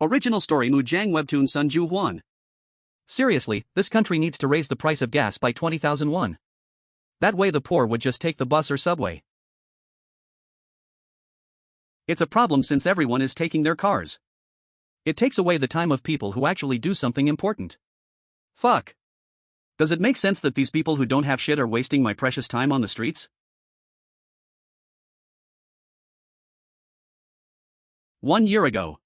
Original story Mujang Webtoon Sun Ju Hwan. Seriously, this country needs to raise the price of gas by 20,000 won. That way the poor would just take the bus or subway. It's a problem since everyone is taking their cars. It takes away the time of people who actually do something important. Fuck. Does it make sense that these people who don't have shit are wasting my precious time on the streets? One year ago.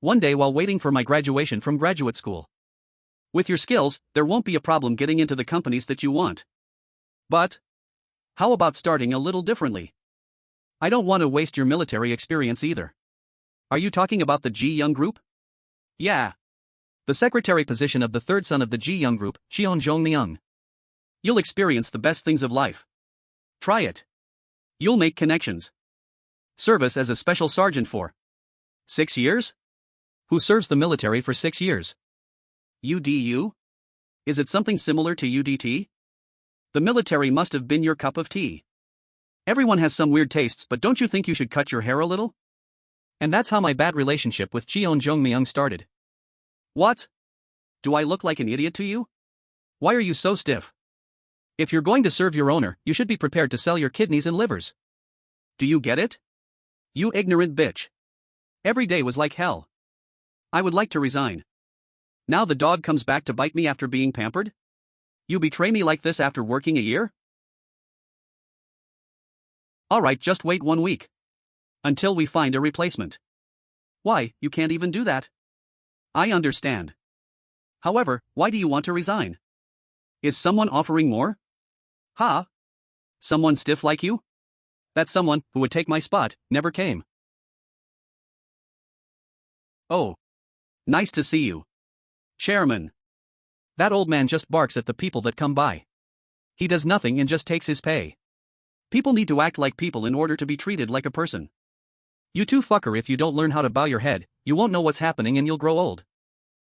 One day while waiting for my graduation from graduate school. With your skills, there won't be a problem getting into the companies that you want. But how about starting a little differently? I don't want to waste your military experience either. Are you talking about the Ji Gyoung Group? Yeah. The secretary position of the third son of the Ji Gyoung Group, Cheon Joong Myung. You'll experience the best things of life. Try it. You'll make connections. Service as a special sergeant for 6 years? Who serves the military for 6 years? UDU? Is it something similar to UDT? The military must have been your cup of tea. Everyone has some weird tastes, but don't you think you should cut your hair a little? And that's how my bad relationship with Cheon Joong Myung started. What? Do I look like an idiot to you? Why are you so stiff? If you're going to serve your owner, you should be prepared to sell your kidneys and livers. Do you get it? You ignorant bitch. Every day was like hell. I would like to resign. Now the dog comes back to bite me after being pampered? You betray me like this after working a year? Alright, just wait 1 week. Until we find a replacement. Why, you can't even do that. I understand. However, why do you want to resign? Is someone offering more? Ha? Someone stiff like you? That someone who would take my spot never came. Oh. Nice to see you. Chairman. That old man just barks at the people that come by. He does nothing and just takes his pay. People need to act like people in order to be treated like a person. You too fucker, if you don't learn how to bow your head, you won't know what's happening and you'll grow old.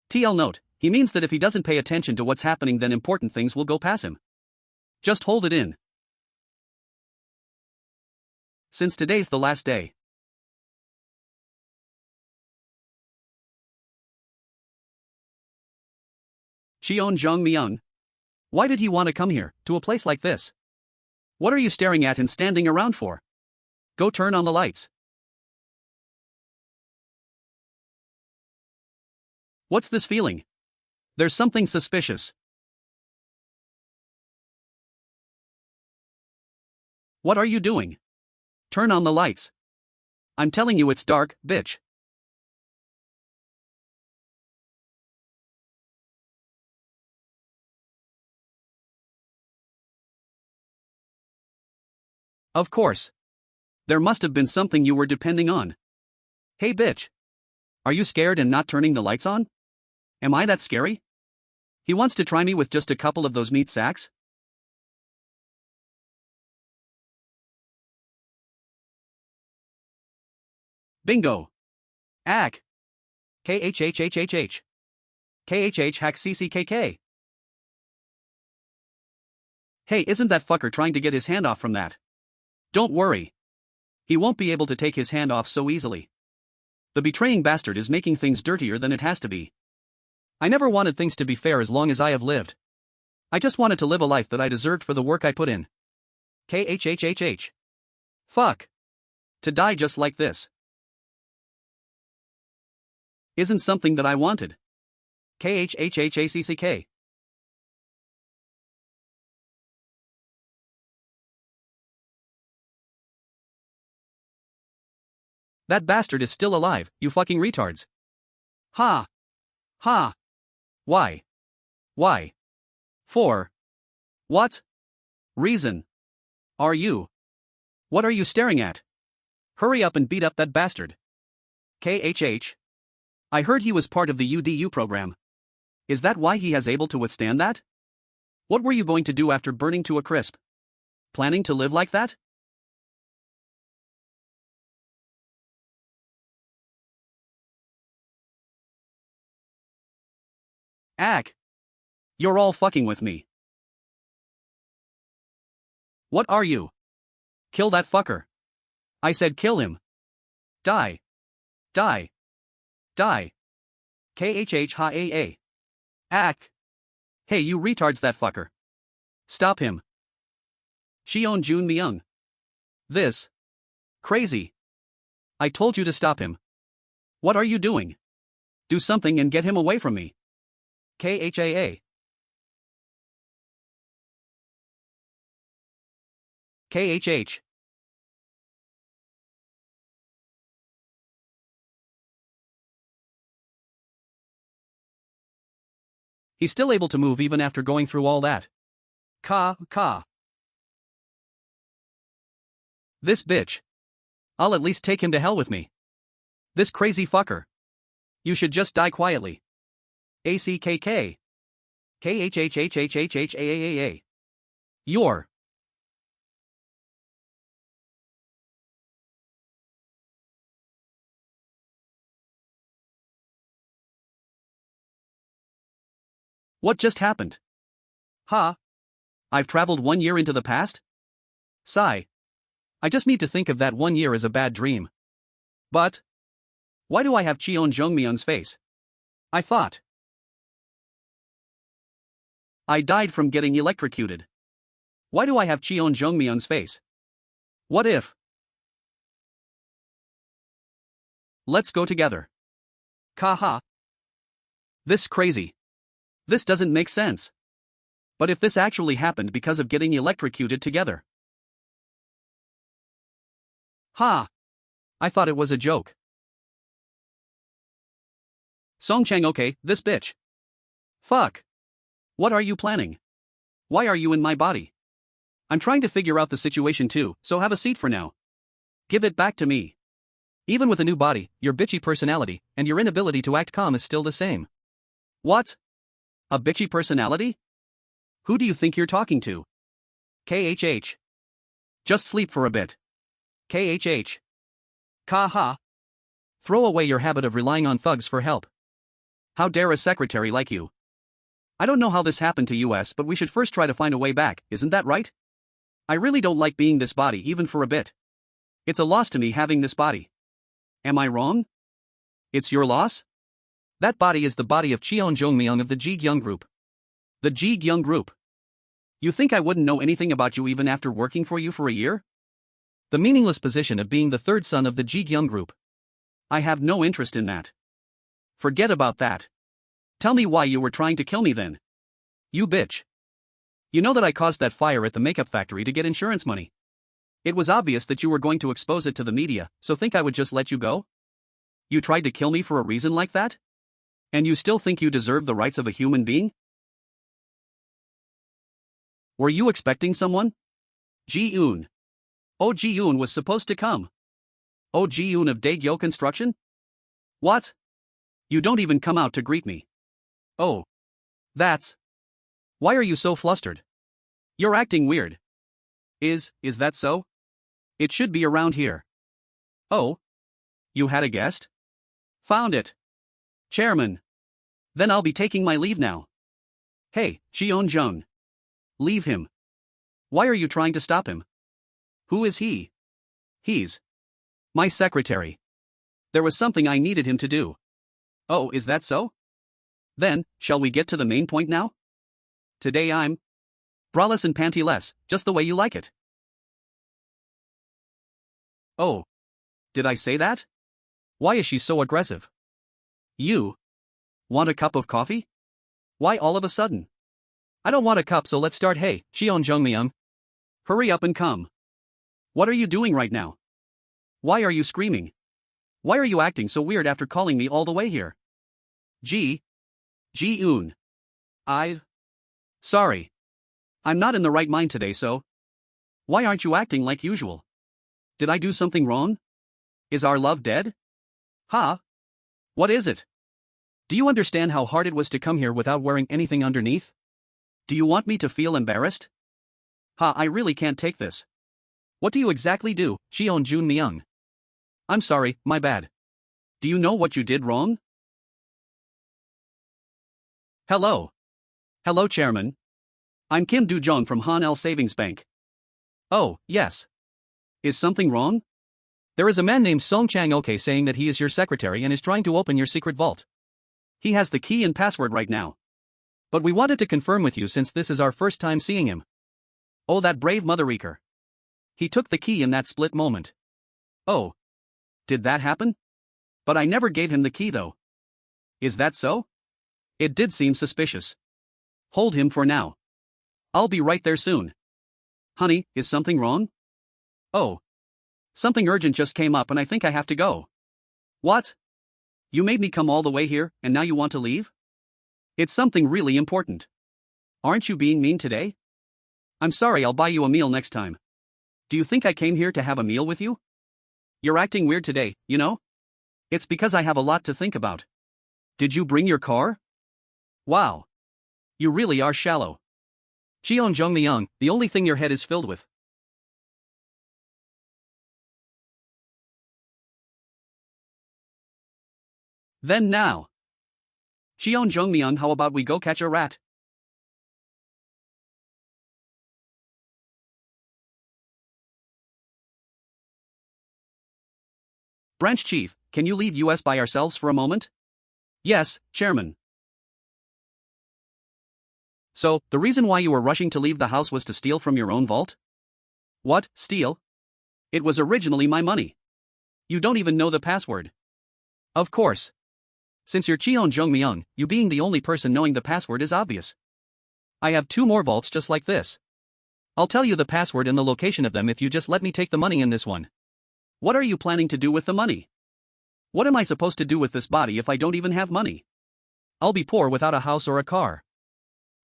TL note, he means that if he doesn't pay attention to what's happening then important things will go past him. Just hold it in. Since today's the last day. Cheon Joong Myung. Why did he want to come here, to a place like this? What are you staring at and standing around for? Go turn on the lights. What's this feeling? There's something suspicious. What are you doing? Turn on the lights. I'm telling you it's dark, bitch. Of course. There must have been something you were depending on. Hey bitch. Are you scared and not turning the lights on? Am I that scary? He wants to try me with just a couple of those meat sacks? Bingo. Ack. KHHHHH. KHH hack CCKK. Hey, isn't that fucker trying to get his hand off from that? Don't worry. He won't be able to take his hand off so easily. The betraying bastard is making things dirtier than it has to be. I never wanted things to be fair as long as I have lived. I just wanted to live a life that I deserved for the work I put in. KHHHH. Fuck. To die just like this isn't something that I wanted. KHHHACCK. That bastard is still alive, you fucking retards. Ha. Ha. Why? Why? For what reason are you? What are you staring at? Hurry up and beat up that bastard. KHH. I heard he was part of the UDU program. Is that why he has able to withstand that? What were you going to do after burning to a crisp? Planning to live like that? Ack. You're all fucking with me. What are you? Kill that fucker. I said kill him. Die. Die. Die. KHH ha a. Ack. Hey you retards that fucker. Stop him. Cheon Joong Myung. This. Crazy. I told you to stop him. What are you doing? Do something and get him away from me. KHAA. KHH. He's still able to move even after going through all that. Ka. This bitch. I'll at least take him to hell with me. This crazy fucker. You should just die quietly. ACKK. KHHHHHHAAAA. You're. What just happened? Ha. I've traveled 1 year into the past? Sigh. I just need to think of that 1 year as a bad dream. But. Why do I have Cheon Joong Myung's face? I thought I died from getting electrocuted. Why do I have Cheon Joong Myung's face? What if? Let's go together. Kaha. This crazy. This doesn't make sense. But if this actually happened because of getting electrocuted together. Ha. I thought it was a joke. Seong Chang Ook, this bitch. Fuck. What are you planning? Why are you in my body? I'm trying to figure out the situation too, so have a seat for now. Give it back to me. Even with a new body, your bitchy personality, and your inability to act calm is still the same. What? A bitchy personality? Who do you think you're talking to? KHH. Just sleep for a bit. KHH. Kaha. Throw away your habit of relying on thugs for help. How dare a secretary like you? I don't know how this happened to us, but we should first try to find a way back, isn't that right? I really don't like being this body even for a bit. It's a loss to me having this body. Am I wrong? It's your loss? That body is the body of Cheon Joong Myung of the Ji Gyoung Group. The Ji Gyoung Group. You think I wouldn't know anything about you even after working for you for a year? The meaningless position of being the third son of the Ji Gyoung Group. I have no interest in that. Forget about that. Tell me why you were trying to kill me then. You bitch. You know that I caused that fire at the makeup factory to get insurance money. It was obvious that you were going to expose it to the media, so think I would just let you go? You tried to kill me for a reason like that? And you still think you deserve the rights of a human being? Were you expecting someone? Ji-eun. Oh, Ji-eun was supposed to come. Oh, Ji-eun of Daegyo Construction? What? You don't even come out to greet me. Oh. That's. Why are you so flustered? You're acting weird. Is that so? It should be around here. Oh. You had a guest? Found it. Chairman. Then I'll be taking my leave now. Hey, Cheon Joong. Leave him. Why are you trying to stop him? Who is he? He's my secretary. There was something I needed him to do. Oh, is that so? Then, shall we get to the main point now? Today I'm braless and pantyless, just the way you like it. Oh. Did I say that? Why is she so aggressive? You want a cup of coffee? Why all of a sudden? I don't want a cup, so let's start. Hey, Cheon Joong Myung. Hurry up and come. What are you doing right now? Why are you screaming? Why are you acting so weird after calling me all the way here? Ji-eun. Sorry. I'm not in the right mind today, so. Why aren't you acting like usual? Did I do something wrong? Is our love dead? Ha? What is it? Do you understand how hard it was to come here without wearing anything underneath? Do you want me to feel embarrassed? Ha, I really can't take this. What do you exactly do, Cheon Joong Myung? I'm sorry, my bad. Do you know what you did wrong? Hello. Hello, Chairman. I'm Kim Do-jong from Han-el Savings Bank. Oh, yes. Is something wrong? There is a man named Seong Chang Ok saying that he is your secretary and is trying to open your secret vault. He has the key and password right now. But we wanted to confirm with you since this is our first time seeing him. Oh, that brave motherfucker. He took the key in that split moment. Oh. Did that happen? But I never gave him the key though. Is that so? It did seem suspicious. Hold him for now. I'll be right there soon. Honey, is something wrong? Oh. Something urgent just came up and I think I have to go. What? You made me come all the way here, and now you want to leave? It's something really important. Aren't you being mean today? I'm sorry, I'll buy you a meal next time. Do you think I came here to have a meal with you? You're acting weird today, you know? It's because I have a lot to think about. Did you bring your car? Wow. You really are shallow. Cheon Joong Myung, the only thing your head is filled with. Then now. Cheon Joong Myung, how about we go catch a rat? Branch Chief, can you leave us by ourselves for a moment? Yes, Chairman. So, the reason why you were rushing to leave the house was to steal from your own vault? What, steal? It was originally my money. You don't even know the password. Of course. Since you're Cheon Joong Myung, you being the only person knowing the password is obvious. I have 2 more vaults just like this. I'll tell you the password and the location of them if you just let me take the money in this one. What are you planning to do with the money? What am I supposed to do with this body if I don't even have money? I'll be poor without a house or a car.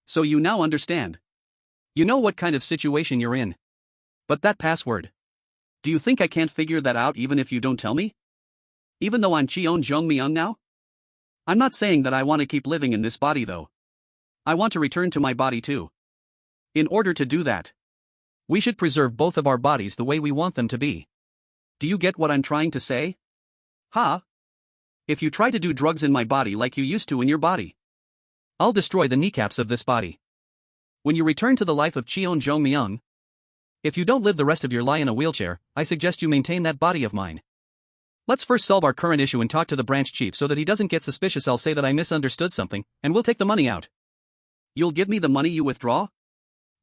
So you now understand. You know what kind of situation you're in. But that password. Do you think I can't figure that out even if you don't tell me? Even though I'm Cheon Joong Myung now? I'm not saying that I want to keep living in this body though. I want to return to my body too. In order to do that, we should preserve both of our bodies the way we want them to be. Do you get what I'm trying to say? Huh? If you try to do drugs in my body like you used to in your body, I'll destroy the kneecaps of this body. When you return to the life of Cheon Joong Myung, if you don't live the rest of your life in a wheelchair, I suggest you maintain that body of mine. Let's first solve our current issue and talk to the branch chief so that he doesn't get suspicious. I'll say that I misunderstood something, and we'll take the money out. You'll give me the money you withdraw?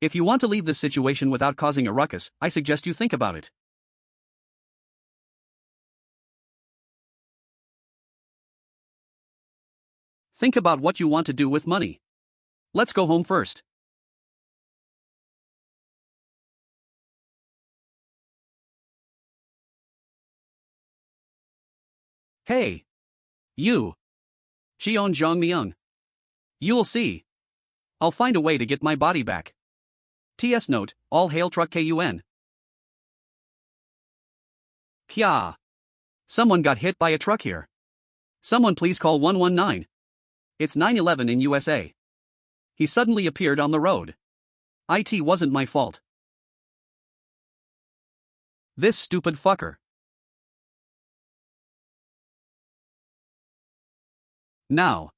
If you want to leave this situation without causing a ruckus, I suggest you think about it. Think about what you want to do with money. Let's go home first. Hey. You. Cheon Joong Myung. You'll see. I'll find a way to get my body back. TS note, all hail truck KUN. Kya. Someone got hit by a truck here. Someone please call 119. It's 9/11 in USA. He suddenly appeared on the road. It wasn't my fault. This stupid fucker. Now.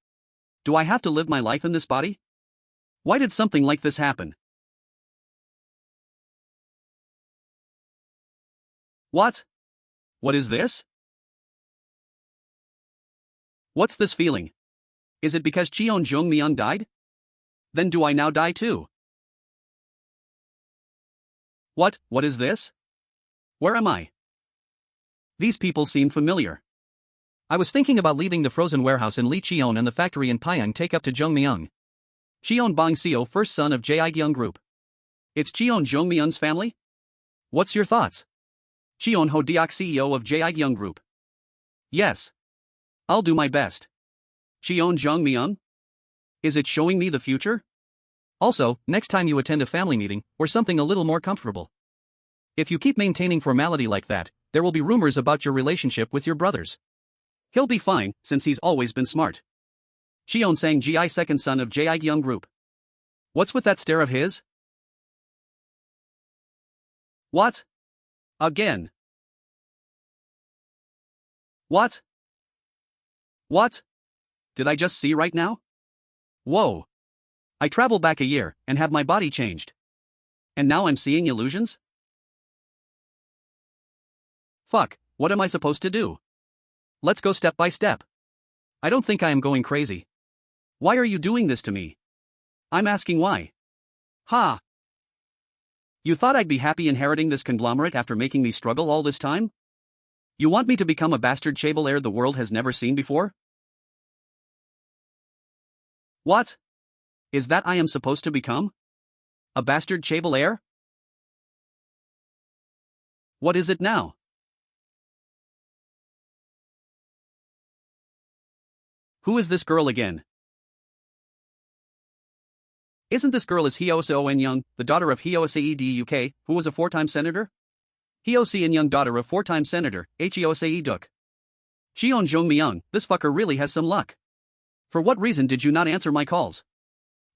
Do I have to live my life in this body? Why did something like this happen? What? What is this? What's this feeling? Is it because Cheon Joong Myung died? Then do I now die too? What is this? Where am I? These people seem familiar. I was thinking about leaving the frozen warehouse in Lee Cheon and the factory in Pyong take up to Joong Myung. Cheon Bong Seo, first son of Ji Gyoung Group. It's Cheon Joong Myung's family? What's your thoughts? Cheon Ho Deok, CEO of Ji Gyoung Group. Yes. I'll do my best. Cheon Joong Myung? Is it showing me the future? Also, next time you attend a family meeting, or something a little more comfortable. If you keep maintaining formality like that, there will be rumors about your relationship with your brothers. He'll be fine, since he's always been smart. Cheon Sang Ji, second son of Ji Gyoung Group. What's with that stare of his? What? Again. What? What? Did I just see right now? Whoa. I travel back a year, and have my body changed. And now I'm seeing illusions? Fuck, what am I supposed to do? Let's go step by step. I don't think I am going crazy. Why are you doing this to me? I'm asking why. Ha! You thought I'd be happy inheriting this conglomerate after making me struggle all this time? You want me to become a bastard chaebol heir the world has never seen before? What? Is that I am supposed to become? A bastard chaebol heir? What is it now? Who is this girl again? Isn't this girl is Heo Seong Myung, the daughter of Heo Sae UK, who was a 4-time senator? Heo Seong Myung, daughter of 4-time senator, Heo Sae Duk. Cheon Joong Myung, this fucker really has some luck. For what reason did you not answer my calls?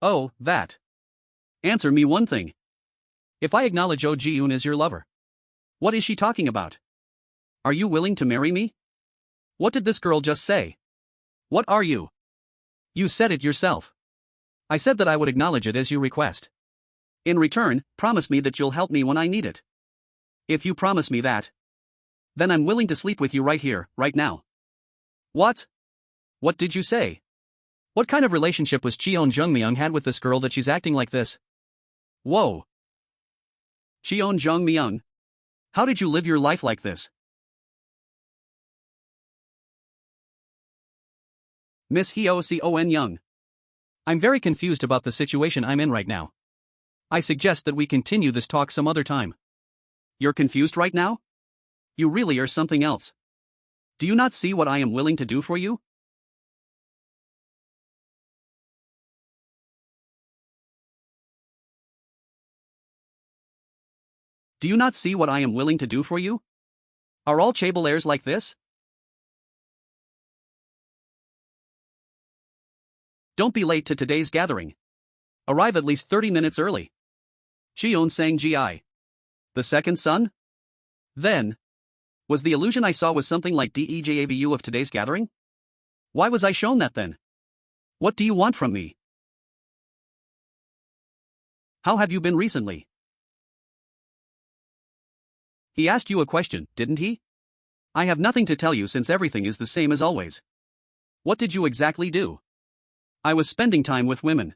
Oh, that. Answer me one thing. If I acknowledge Oh Ji-eun as your lover, what is she talking about? Are you willing to marry me? What did this girl just say? What are you? You said it yourself. I said that I would acknowledge it as you request. In return, promise me that you'll help me when I need it. If you promise me that, then I'm willing to sleep with you right here, right now. What? What did you say? What kind of relationship was Cheon Joong Myung had with this girl that she's acting like this? Whoa. Cheon Joong Myung. How did you live your life like this? Miss Heo Seong Myung. I'm very confused about the situation I'm in right now. I suggest that we continue this talk some other time. You're confused right now? You really are something else. Do you not see what I am willing to do for you? Do you not see what I am willing to do for you? Are all chaebol heirs like this? Don't be late to today's gathering. Arrive at least 30 minutes early. Cheon Sang Gi. The second son? Then, was the illusion I saw was something like DEJABU of today's gathering? Why was I shown that then? What do you want from me? How have you been recently? He asked you a question, didn't he? I have nothing to tell you since everything is the same as always. What did you exactly do? I was spending time with women.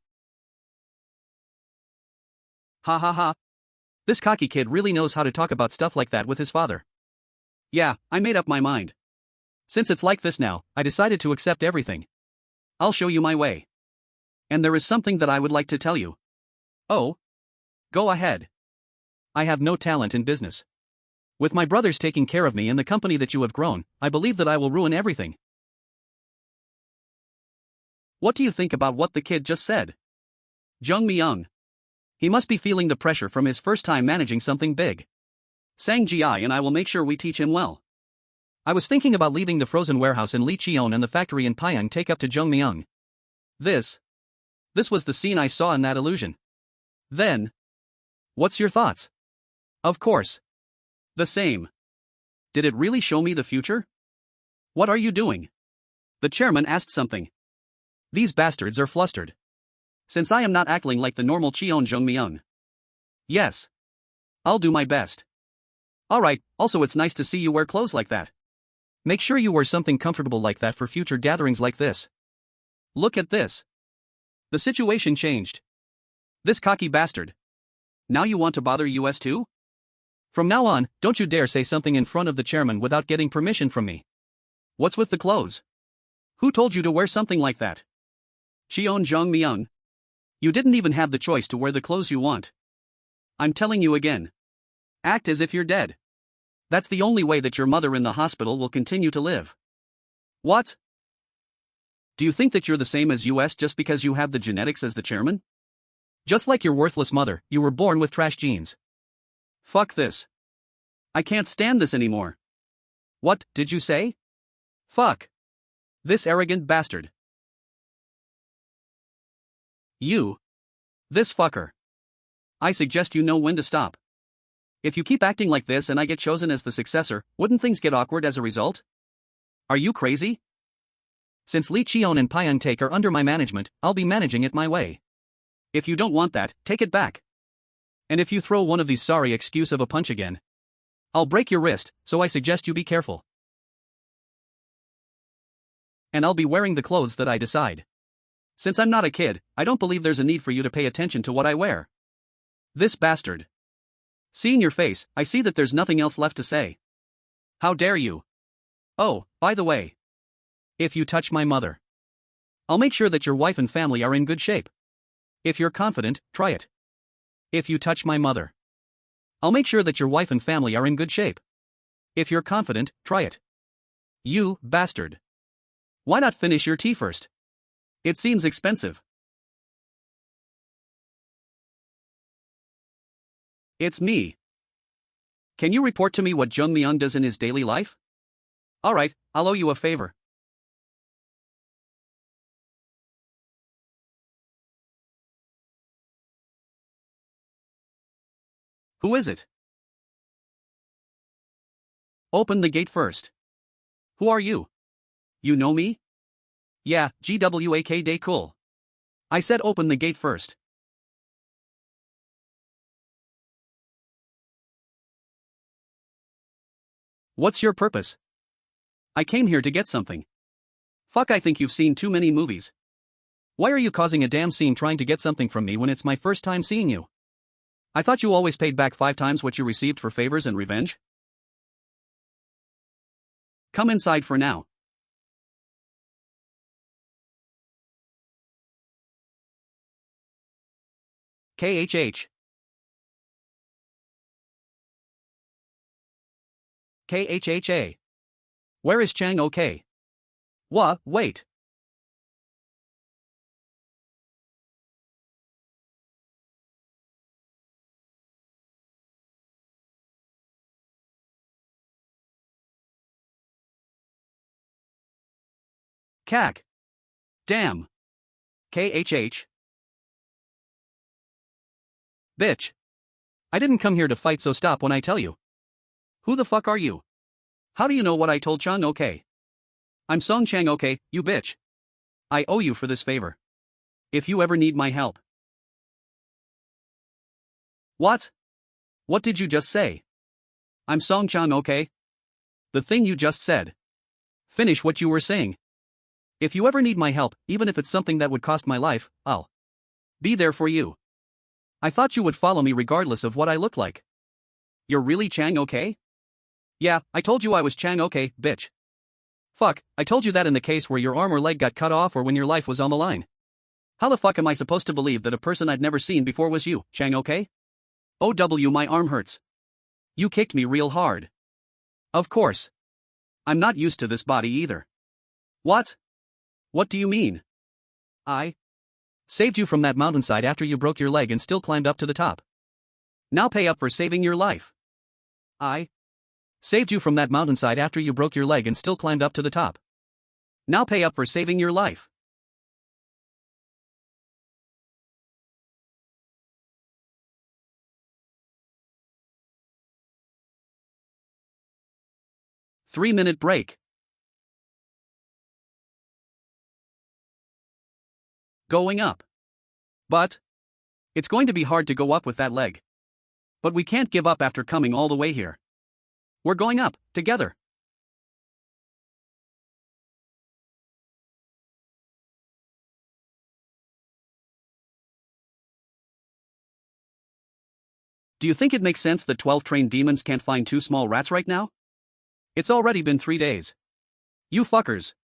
Ha ha ha. This cocky kid really knows how to talk about stuff like that with his father. Yeah, I made up my mind. Since it's like this now, I decided to accept everything. I'll show you my way. And there is something that I would like to tell you. Oh? Go ahead. I have no talent in business. With my brothers taking care of me and the company that you have grown, I believe that I will ruin everything. What do you think about what the kid just said? Joong Myung. He must be feeling the pressure from his first time managing something big. Sang Gi and I will make sure we teach him well. I was thinking about leaving the frozen warehouse in Lee Cheon and the factory in Pyongyang take up to Joong Myung. This was the scene I saw in that illusion. Then, what's your thoughts? Of course. The same. Did it really show me the future? What are you doing? The chairman asked something. These bastards are flustered. Since I am not acting like the normal Cheon Joong Myung. Yes. I'll do my best. Alright, also it's nice to see you wear clothes like that. Make sure you wear something comfortable like that for future gatherings like this. Look at this. The situation changed. This cocky bastard. Now you want to bother us too? From now on, don't you dare say something in front of the chairman without getting permission from me. What's with the clothes? Who told you to wear something like that? Cheon Joong Myung. You didn't even have the choice to wear the clothes you want. I'm telling you again. Act as if you're dead. That's the only way that your mother in the hospital will continue to live. What? Do you think that you're the same as us just because you have the genetics as the chairman? Just like your worthless mother, you were born with trash genes. Fuck this. I can't stand this anymore. What did you say? Fuck. This arrogant bastard. You. This fucker. I suggest you know when to stop. If you keep acting like this and I get chosen as the successor, wouldn't things get awkward as a result? Are you crazy? Since Lee Cheon and Pyongyang Take are under my management, I'll be managing it my way. If you don't want that, take it back. And if you throw one of these sorry excuse of a punch again, I'll break your wrist, so I suggest you be careful. And I'll be wearing the clothes that I decide. Since I'm not a kid, I don't believe there's a need for you to pay attention to what I wear. This bastard. Seeing your face, I see that there's nothing else left to say. How dare you? Oh, by the way. If you touch my mother, I'll make sure that your wife and family are in good shape. If you're confident, try it. If you touch my mother, I'll make sure that your wife and family are in good shape. If you're confident, try it. You bastard. Why not finish your tea first? It seems expensive. It's me. Can you report to me what Joong Myung does in his daily life? Alright, I'll owe you a favor. Who is it? Open the gate first. Who are you? You know me? Yeah, GWAK day cool. I said open the gate first. What's your purpose? I came here to get something. Fuck, I think you've seen too many movies. Why are you causing a damn scene trying to get something from me when it's my first time seeing you? I thought you always paid back 5 times what you received for favors and revenge? Come inside for now. KHH. KHHA. Where is Chang OK? Wait. Cack. Damn. KHH. Bitch. I didn't come here to fight, so stop when I tell you. Who the fuck are you? How do you know what I told Chang OK? I'm Seong Chang Ok, you bitch. I owe you for this favor. If you ever need my help. What? What did you just say? I'm Seong Chang Ok. The thing you just said. Finish what you were saying. If you ever need my help, even if it's something that would cost my life, I'll be there for you. I thought you would follow me regardless of what I look like. You're really Chang OK? Yeah, I told you I was Chang OK, bitch. Fuck, I told you that in the case where your arm or leg got cut off or when your life was on the line. How the fuck am I supposed to believe that a person I'd never seen before was you, Chang OK? OW, my arm hurts. You kicked me real hard. Of course. I'm not used to this body either. What? What do you mean? I saved you from that mountainside after you broke your leg and still climbed up to the top. Now pay up for saving your life. I saved you from that mountainside after you broke your leg and still climbed up to the top. Now pay up for saving your life. Three-minute break. Going up. But it's going to be hard to go up with that leg. But we can't give up after coming all the way here. We're going up, together. Do you think it makes sense that 12 trained demons can't find 2 small rats right now? It's already been 3 days. You fuckers.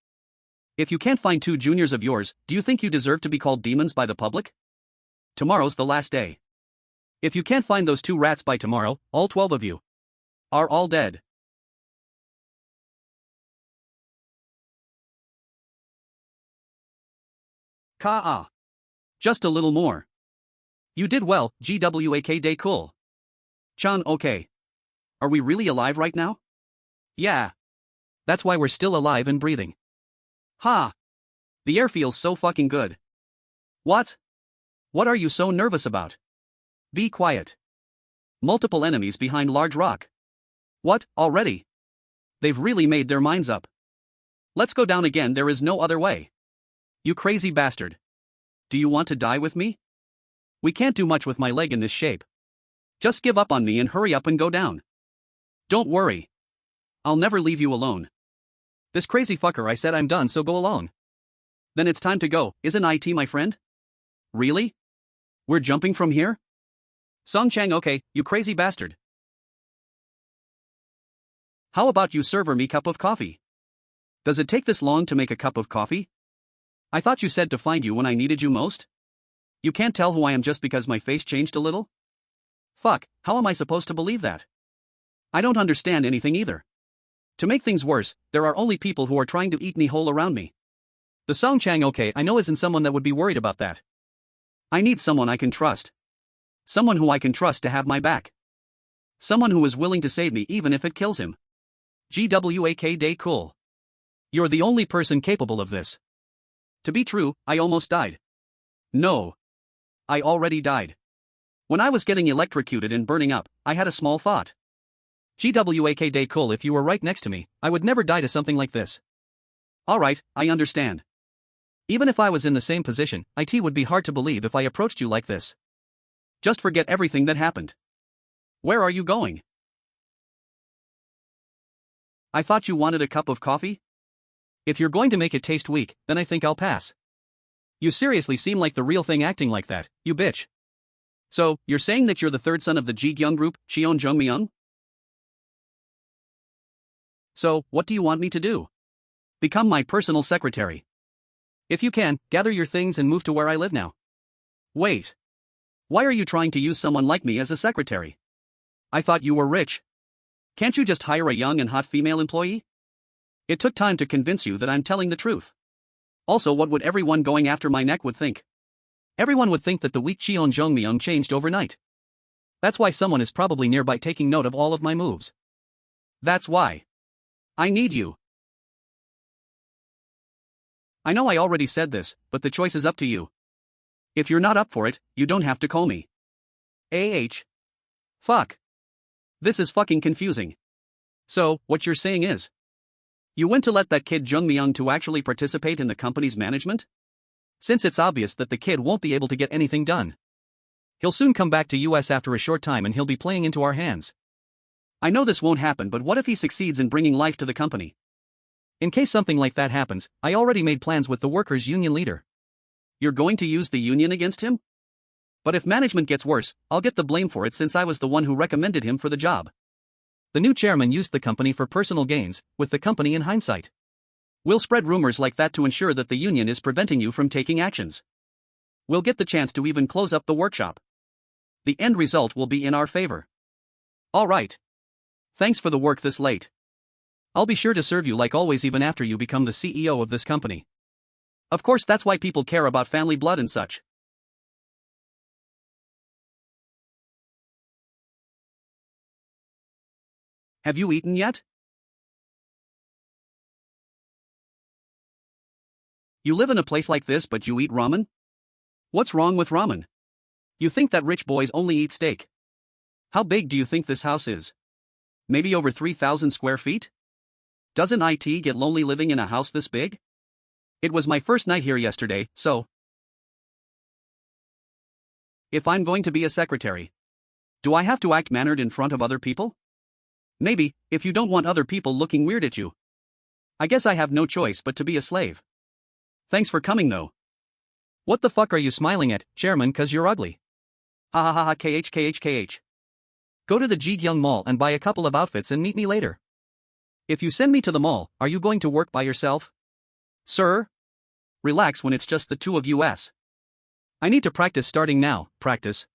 If you can't find 2 juniors of yours, do you think you deserve to be called demons by the public? Tomorrow's the last day. If you can't find those 2 rats by tomorrow, all 12 of you are all dead. Ka-ah. Just a little more. You did well, GWAK day cool. Chan okay. Are we really alive right now? Yeah. That's why we're still alive and breathing. Ha! The air feels so fucking good. What? What are you so nervous about? Be quiet. Multiple enemies behind large rock. What, already? They've really made their minds up. Let's go down again, there is no other way. You crazy bastard. Do you want to die with me? We can't do much with my leg in this shape. Just give up on me and hurry up and go down. Don't worry. I'll never leave you alone. This crazy fucker I said I'm done, so go along. Then it's time to go, isn't it, my friend? Really? We're jumping from here? Seong Chang Ok, you crazy bastard. How about you serve me cup of coffee? Does it take this long to make a cup of coffee? I thought you said to find you when I needed you most? You can't tell who I am just because my face changed a little? Fuck, how am I supposed to believe that? I don't understand anything either. To make things worse, there are only people who are trying to eat me whole around me. The Seong Chang Ok I know isn't someone that would be worried about that. I need someone I can trust. Someone who I can trust to have my back. Someone who is willing to save me even if it kills him. GWAK Day Cool. You're the only person capable of this. To be true, I almost died. No. I already died. When I was getting electrocuted and burning up, I had a small thought. GWAK Day Cool, if you were right next to me, I would never die to something like this. Alright, I understand. Even if I was in the same position, it would be hard to believe if I approached you like this. Just forget everything that happened. Where are you going? I thought you wanted a cup of coffee? If you're going to make it taste weak, then I think I'll pass. You seriously seem like the real thing acting like that, you bitch. So, you're saying that you're the third son of the Ji Gyoung Group, Cheon Joong Myung? So, what do you want me to do? Become my personal secretary. If you can, gather your things and move to where I live now. Wait. Why are you trying to use someone like me as a secretary? I thought you were rich. Can't you just hire a young and hot female employee? It took time to convince you that I'm telling the truth. Also, what would everyone going after my neck would think? Everyone would think that the weak Cheon Joong Myung changed overnight. That's why someone is probably nearby taking note of all of my moves. That's why. I need you. I know I already said this, but the choice is up to you. If you're not up for it, you don't have to call me. Fuck. This is fucking confusing. So, what you're saying is, you went to let that kid Joong Myung to actually participate in the company's management? Since it's obvious that the kid won't be able to get anything done. He'll soon come back to US after a short time and he'll be playing into our hands. I know this won't happen, but what if he succeeds in bringing life to the company? In case something like that happens, I already made plans with the workers' union leader. You're going to use the union against him? But if management gets worse, I'll get the blame for it since I was the one who recommended him for the job. The new chairman used the company for personal gains, with the company in hindsight. We'll spread rumors like that to ensure that the union is preventing you from taking actions. We'll get the chance to even close up the workshop. The end result will be in our favor. Alright. Thanks for the work this late. I'll be sure to serve you like always even after you become the CEO of this company. Of course, that's why people care about family blood and such. Have you eaten yet? You live in a place like this but you eat ramen? What's wrong with ramen? You think that rich boys only eat steak? How big do you think this house is? Maybe over 3,000 square feet? Doesn't it get lonely living in a house this big? It was my first night here yesterday, so... If I'm going to be a secretary, do I have to act mannered in front of other people? Maybe, if you don't want other people looking weird at you. I guess I have no choice but to be a slave. Thanks for coming though. What the fuck are you smiling at, Chairman, cause you're ugly? Ha ha ha ha KH. Go to the Ji Gyoung Mall and buy a couple of outfits and meet me later. If you send me to the mall, are you going to work by yourself? Sir? Relax when it's just the two of us. I need to practice starting now, practice.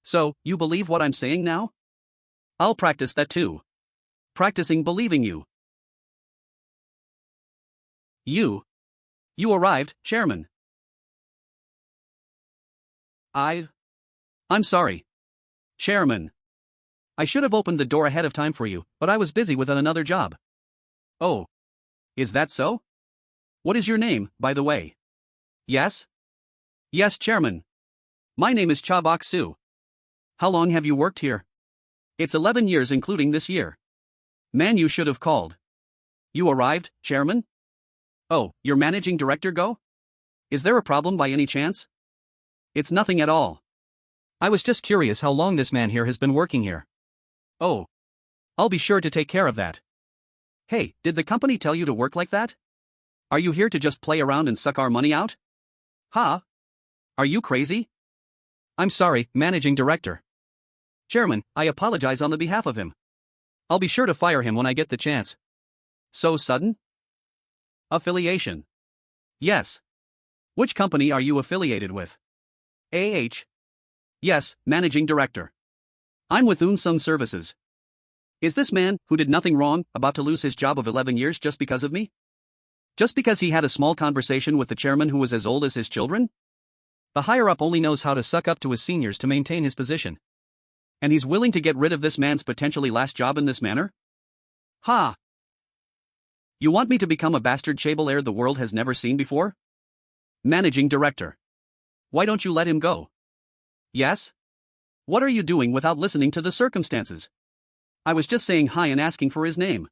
So, you believe what I'm saying now? I'll practice that too. Practicing believing you. You arrived, Chairman. I'm sorry. Chairman. I should have opened the door ahead of time for you, but I was busy with another job. Oh. Is that so? What is your name, by the way? Yes? Yes, Chairman. My name is Cha Bok Soo. How long have you worked here? It's 11 years including this year. Man, you should have called. You arrived, Chairman? Oh, your managing director go? Is there a problem by any chance? It's nothing at all. I was just curious how long this man here has been working here. Oh. I'll be sure to take care of that. Hey, did the company tell you to work like that? Are you here to just play around and suck our money out? Huh? Are you crazy? I'm sorry, Managing Director. Chairman, I apologize on the behalf of him. I'll be sure to fire him when I get the chance. So sudden? Affiliation. Yes. Which company are you affiliated with? AH. Yes, Managing Director. I'm with Unsung Services. Is this man, who did nothing wrong, about to lose his job of 11 years just because of me? Just because he had a small conversation with the chairman who was as old as his children? The higher-up only knows how to suck up to his seniors to maintain his position. And he's willing to get rid of this man's potentially last job in this manner? Ha! You want me to become a bastard chable heir the world has never seen before? Managing Director. Why don't you let him go? Yes? What are you doing without listening to the circumstances? I was just saying hi and asking for his name.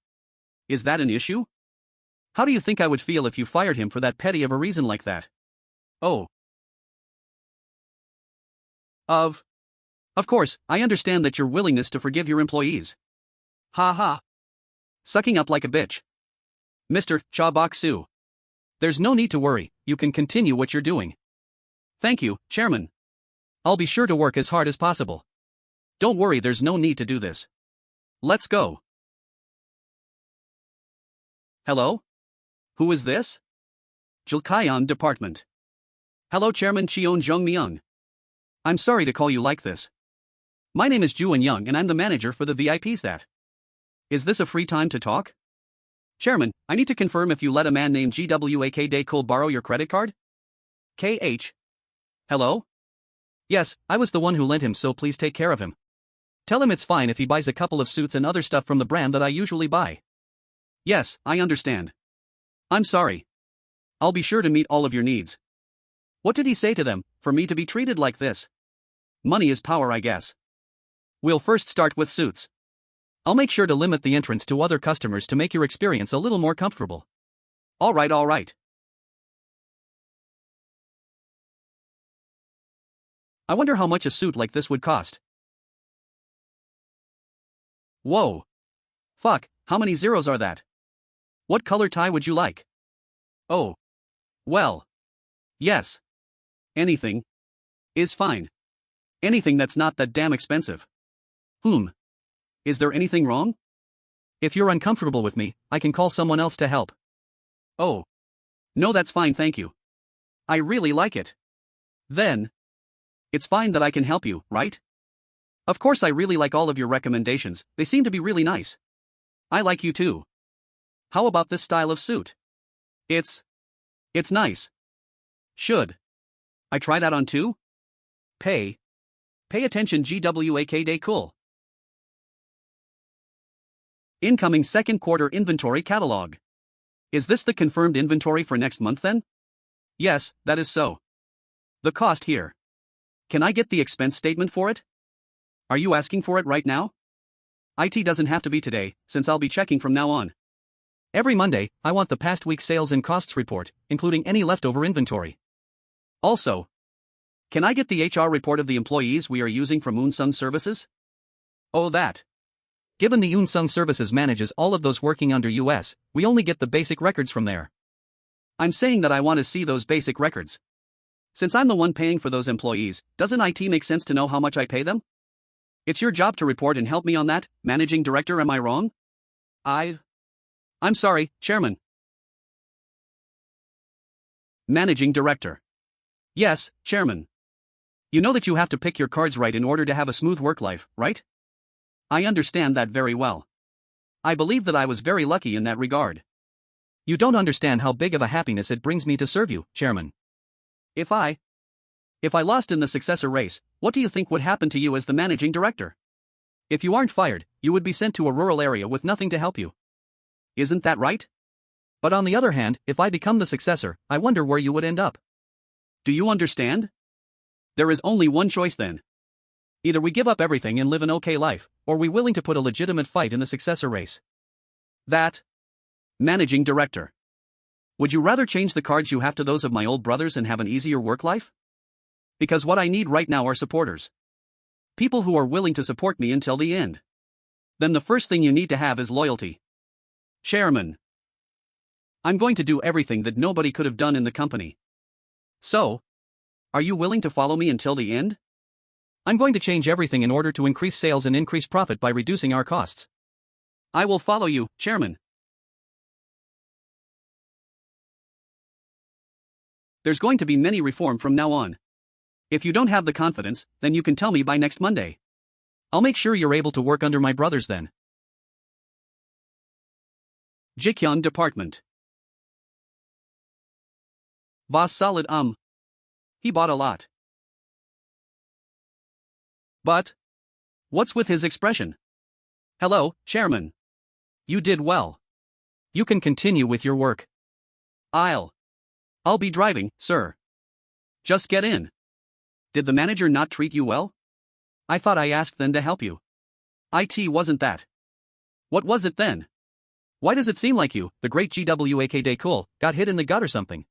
Is that an issue? How do you think I would feel if you fired him for that petty of a reason like that? Oh. Of course, I understand that your willingness to forgive your employees. Ha ha. Sucking up like a bitch. Mr. Cha Bok Soo. There's no need to worry, you can continue what you're doing. Thank you, Chairman. I'll be sure to work as hard as possible. Don't worry, there's no need to do this. Let's go. Hello? Who is this? Jilkayon Department. Hello, Chairman Cheon Joong Myung. I'm sorry to call you like this. My name is Juan Young and I'm the manager for the VIPs that. Is this a free time to talk? Chairman, I need to confirm if you let a man named GWAK Day Cole borrow your credit card? KH. Hello? Yes, I was the one who lent him, so please take care of him. Tell him it's fine if he buys a couple of suits and other stuff from the brand that I usually buy. Yes, I understand. I'm sorry. I'll be sure to meet all of your needs. What did he say to them, for me to be treated like this? Money is power, I guess. We'll first start with suits. I'll make sure to limit the entrance to other customers to make your experience a little more comfortable. Alright, alright. I wonder how much a suit like this would cost. Whoa. Fuck, how many zeros are that? What color tie would you like? Oh. Well. Yes. Anything. Is fine. Anything that's not that damn expensive. Is there anything wrong? If you're uncomfortable with me, I can call someone else to help. Oh. No, that's fine, thank you. I really like it. Then. It's fine that I can help you, right? Of course, I really like all of your recommendations, they seem to be really nice. I like you too. How about this style of suit? It's nice. Should I try that on too? Pay attention, GWAK Day Cool. Incoming second quarter inventory catalog. Is this the confirmed inventory for next month then? Yes, that is so. The cost here. Can I get the expense statement for it? Are you asking for it right now? IT doesn't have to be today, since I'll be checking from now on. Every Monday, I want the past week's sales and costs report, including any leftover inventory. Also, can I get the HR report of the employees we are using from Unsung Services? Oh, that. Given the Unsung Services manages all of those working under US, we only get the basic records from there. I'm saying that I want to see those basic records. Since I'm the one paying for those employees, doesn't IT make sense to know how much I pay them? It's your job to report and help me on that, Managing Director, am I wrong? I'm sorry, Chairman. Managing Director. Yes, Chairman. You know that you have to pick your cards right in order to have a smooth work life, right? I understand that very well. I believe that I was very lucky in that regard. You don't understand how big of a happiness it brings me to serve you, Chairman. If I lost in the successor race, what do you think would happen to you as the Managing Director? If you aren't fired, you would be sent to a rural area with nothing to help you. Isn't that right? But on the other hand, if I become the successor, I wonder where you would end up. Do you understand? There is only one choice then. Either we give up everything and live an okay life, or we're willing to put a legitimate fight in the successor race. That. Managing Director. Would you rather change the cards you have to those of my old brothers and have an easier work life? Because what I need right now are supporters. People who are willing to support me until the end. Then the first thing you need to have is loyalty. Chairman. I'm going to do everything that nobody could have done in the company. So, are you willing to follow me until the end? I'm going to change everything in order to increase sales and increase profit by reducing our costs. I will follow you, Chairman. There's going to be many reform from now on. If you don't have the confidence, then you can tell me by next Monday. I'll make sure you're able to work under my brothers then. Ji Gyoung Department. Was solid He bought a lot. But what's with his expression? Hello, Chairman. You did well. You can continue with your work. I'll be driving, sir. Just get in. Did the manager not treat you well? I thought I asked them to help you. It wasn't that. What was it then? Why does it seem like you, the great GWAK Day Cool, got hit in the gut or something?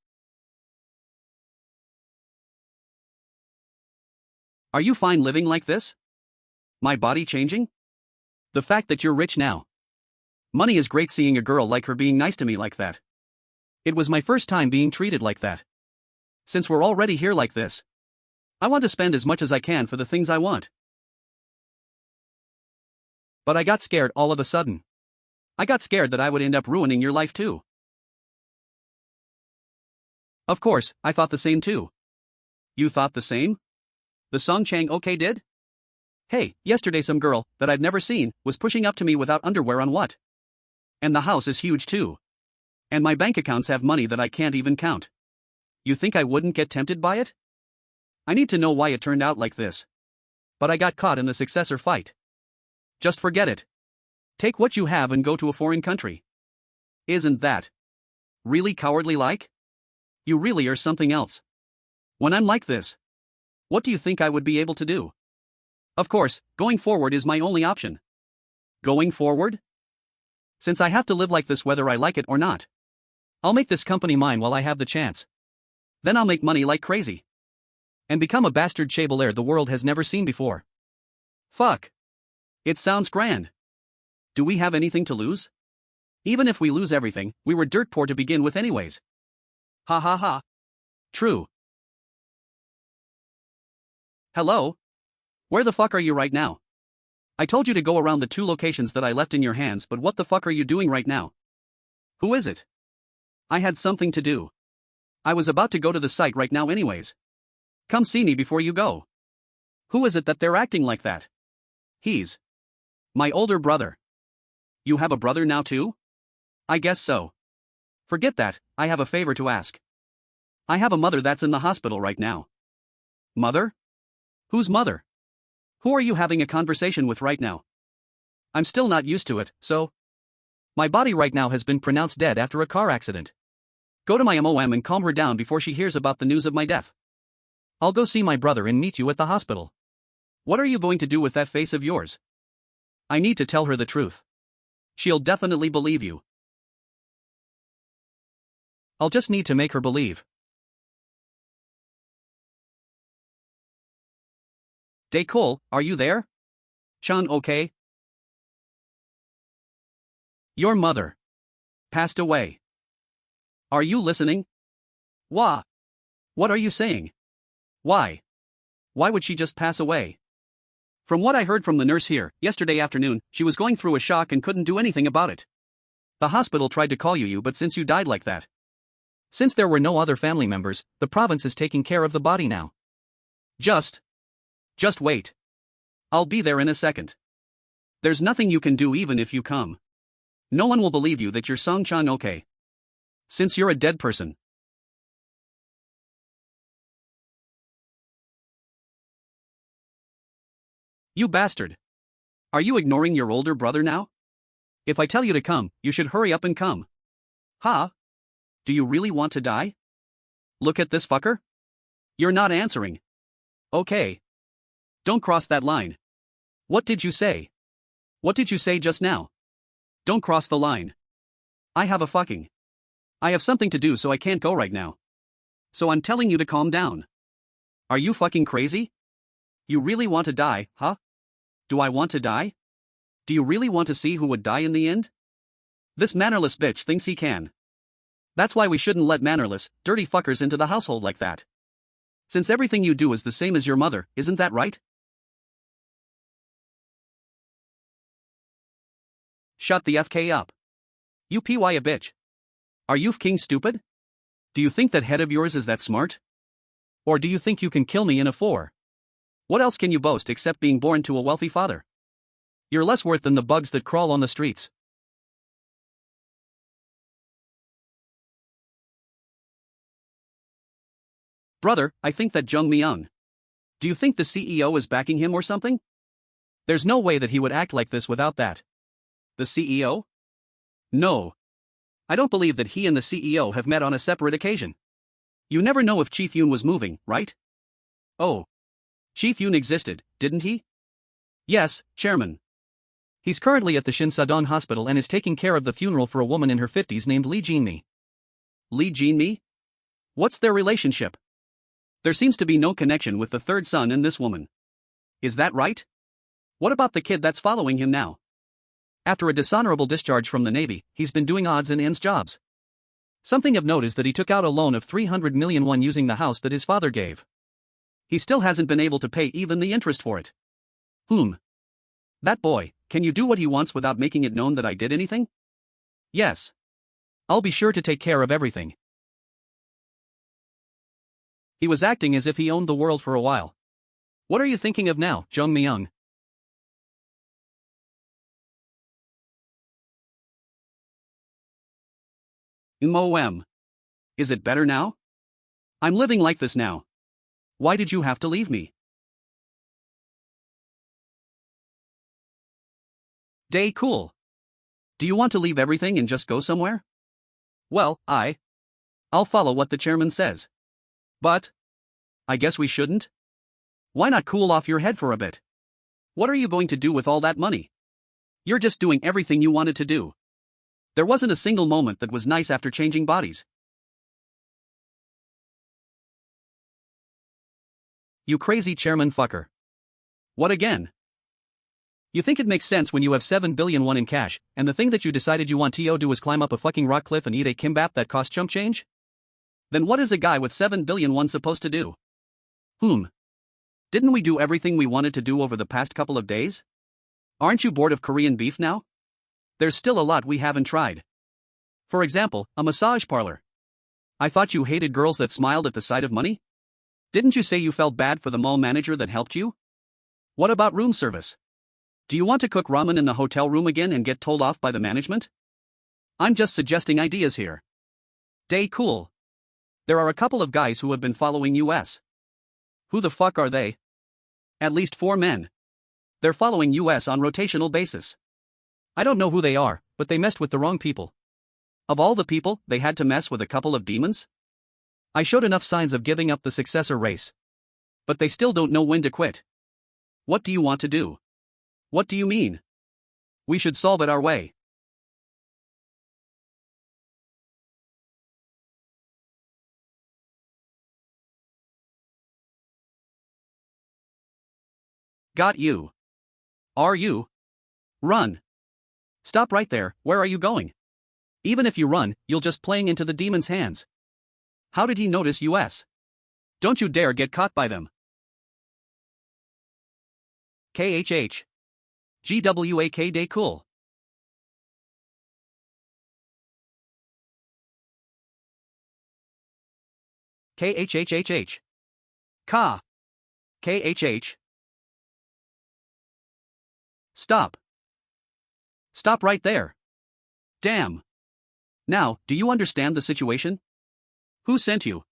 Are you fine living like this? My body changing? The fact that you're rich now. Money is great, seeing a girl like her being nice to me like that. It was my first time being treated like that. Since we're already here like this, I want to spend as much as I can for the things I want. But I got scared all of a sudden. I got scared that I would end up ruining your life too. Of course, I thought the same too. You thought the same? The Seong Chang Ook did? Hey, yesterday some girl, that I've never seen, was pushing up to me without underwear on what? And the house is huge too. And my bank accounts have money that I can't even count. You think I wouldn't get tempted by it? I need to know why it turned out like this. But I got caught in the successor fight. Just forget it. Take what you have and go to a foreign country. Isn't that really cowardly like? You really are something else. When I'm like this, what do you think I would be able to do? Of course, going forward is my only option. Going forward? Since I have to live like this whether I like it or not. I'll make this company mine while I have the chance. Then I'll make money like crazy. And become a bastard chabelaire the world has never seen before. Fuck. It sounds grand. Do we have anything to lose? Even if we lose everything, we were dirt poor to begin with anyways. Ha ha ha. True. Hello? Where the fuck are you right now? I told you to go around the 2 locations that I left in your hands, but what the fuck are you doing right now? Who is it? I had something to do. I was about to go to the site right now anyways. Come see me before you go. Who is it that they're acting like that? He's my older brother. You have a brother now too? I guess so. Forget that, I have a favor to ask. I have a mother that's in the hospital right now. Mother? Whose mother? Who are you having a conversation with right now? I'm still not used to it, so. My body right now has been pronounced dead after a car accident. Go to my MOM and calm her down before she hears about the news of my death. I'll go see my brother and meet you at the hospital. What are you going to do with that face of yours? I need to tell her the truth. She'll definitely believe you. I'll just need to make her believe. Dae-Cole, are you there? Chan okay? Your mother passed away. Are you listening? What are you saying? Why? Why would she just pass away? From what I heard from the nurse here, yesterday afternoon, she was going through a shock and couldn't do anything about it. The hospital tried to call you, but since you died like that. Since there were no other family members, the province is taking care of the body now. Just wait. I'll be there in a second. There's nothing you can do even if you come. No one will believe you that you're Seong Chang Ook. Since you're a dead person. You bastard. Are you ignoring your older brother now? If I tell you to come, you should hurry up and come. Huh? Do you really want to die? Look at this fucker. You're not answering. Okay. Don't cross that line. What did you say? What did you say just now? Don't cross the line. I have something to do, so I can't go right now. So I'm telling you to calm down. Are you fucking crazy? You really want to die, huh? Do I want to die? Do you really want to see who would die in the end? This mannerless bitch thinks he can. That's why we shouldn't let mannerless, dirty fuckers into the household like that. Since everything you do is the same as your mother, isn't that right? Shut the FK up. You py a bitch. Are you fking stupid? Do you think that head of yours is that smart? Or do you think you can kill me in a 4? What else can you boast except being born to a wealthy father? You're less worth than the bugs that crawl on the streets. Brother, I think that Joong Myung. Do you think the CEO is backing him or something? There's no way that he would act like this without that. The CEO? No. I don't believe that he and the CEO have met on a separate occasion. You never know if Chief Yoon was moving, right? Oh. Chief Yoon existed, didn't he? Yes, Chairman. He's currently at the Shinsadong Hospital and is taking care of the funeral for a woman in her 50s named Lee Jin-mi. Lee Jin-mi? What's their relationship? There seems to be no connection with the third son and this woman. Is that right? What about the kid that's following him now? After a dishonorable discharge from the Navy, he's been doing odds and ends jobs. Something of note is that he took out a loan of 300 million won using the house that his father gave. He still hasn't been able to pay even the interest for it. That boy, can you do what he wants without making it known that I did anything? Yes. I'll be sure to take care of everything. He was acting as if he owned the world for a while. What are you thinking of now, Joong Myung? Is it better now? I'm living like this now. Why did you have to leave me? Day cool. Do you want to leave everything and just go somewhere? Well, I'll follow what the chairman says. But I guess we shouldn't? Why not cool off your head for a bit? What are you going to do with all that money? You're just doing everything you wanted to do. There wasn't a single moment that was nice after changing bodies. You crazy chairman fucker. What again? You think it makes sense when you have 7 billion won in cash, and the thing that you decided you want to do is climb up a fucking rock cliff and eat a kimbap that costs chump change? Then what is a guy with 7 billion won supposed to do? Didn't we do everything we wanted to do over the past couple of days? Aren't you bored of Korean beef now? There's still a lot we haven't tried. For example, a massage parlor. I thought you hated girls that smiled at the sight of money? Didn't you say you felt bad for the mall manager that helped you? What about room service? Do you want to cook ramen in the hotel room again and get told off by the management? I'm just suggesting ideas here. Day cool. There are a couple of guys who have been following US. Who the fuck are they? At least 4 men. They're following US on rotational basis. I don't know who they are, but they messed with the wrong people. Of all the people, they had to mess with a couple of demons? I showed enough signs of giving up the successor race. But they still don't know when to quit. What do you want to do? What do you mean? We should solve it our way. Got you. Are you? Run. Stop right there, where are you going? Even if you run, you'll just playing into the demon's hands. How did he notice US? Don't you dare get caught by them. KHH. GWAK day cool. KHHHH. Ka. KHH. Stop. Stop right there. Damn. Now, do you understand the situation? Who sent you?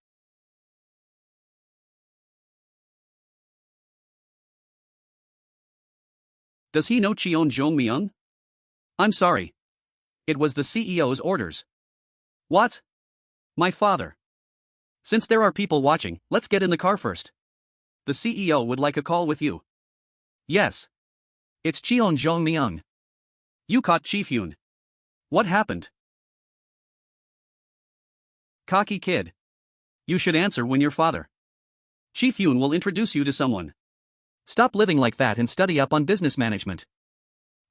Does he know Cheon Joong Myung? I'm sorry. It was the CEO's orders. What? My father. Since there are people watching, let's get in the car first. The CEO would like a call with you. Yes. It's Cheon Joong Myung. You caught Chief Yoon. What happened? Cocky kid. You should answer when your father. Chief Yoon will introduce you to someone. Stop living like that and study up on business management.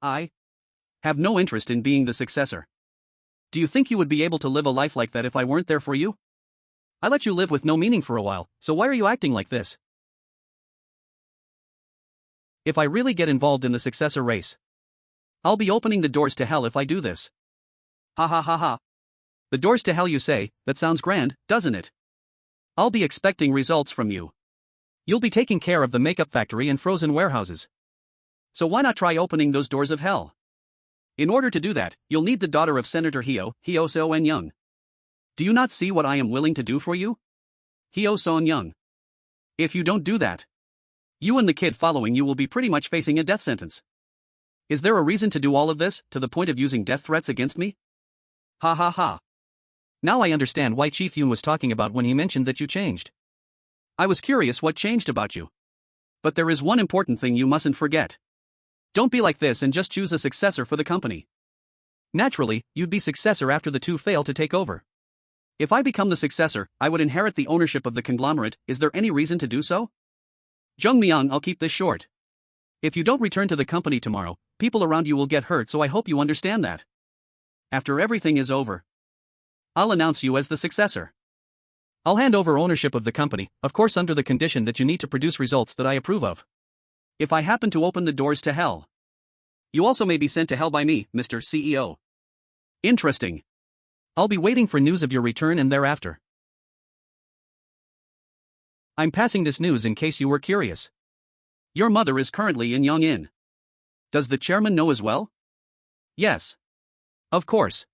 I have no interest in being the successor. Do you think you would be able to live a life like that if I weren't there for you? I let you live with no meaning for a while, so why are you acting like this? If I really get involved in the successor race, I'll be opening the doors to hell if I do this. Ha ha ha ha. The doors to hell, you say? That sounds grand, doesn't it? I'll be expecting results from you. You'll be taking care of the makeup factory and frozen warehouses. So why not try opening those doors of hell? In order to do that, you'll need the daughter of Senator Heo Seong Myung. Do you not see what I am willing to do for you? Heo Seong Myung. If you don't do that, you and the kid following you will be pretty much facing a death sentence. Is there a reason to do all of this, to the point of using death threats against me? Ha ha ha. Now I understand why Chief Yoon was talking about when he mentioned that you changed. I was curious what changed about you. But there is one important thing you mustn't forget. Don't be like this and just choose a successor for the company. Naturally, you'd be successor after the two fail to take over. If I become the successor, I would inherit the ownership of the conglomerate. Is there any reason to do so? Jung Myung, I'll keep this short. If you don't return to the company tomorrow, people around you will get hurt, so I hope you understand that. After everything is over, I'll announce you as the successor. I'll hand over ownership of the company, of course under the condition that you need to produce results that I approve of. If I happen to open the doors to hell, you also may be sent to hell by me, Mr. CEO. Interesting. I'll be waiting for news of your return and thereafter. I'm passing this news in case you were curious. Your mother is currently in Yongin. Does the chairman know as well? Yes. Of course.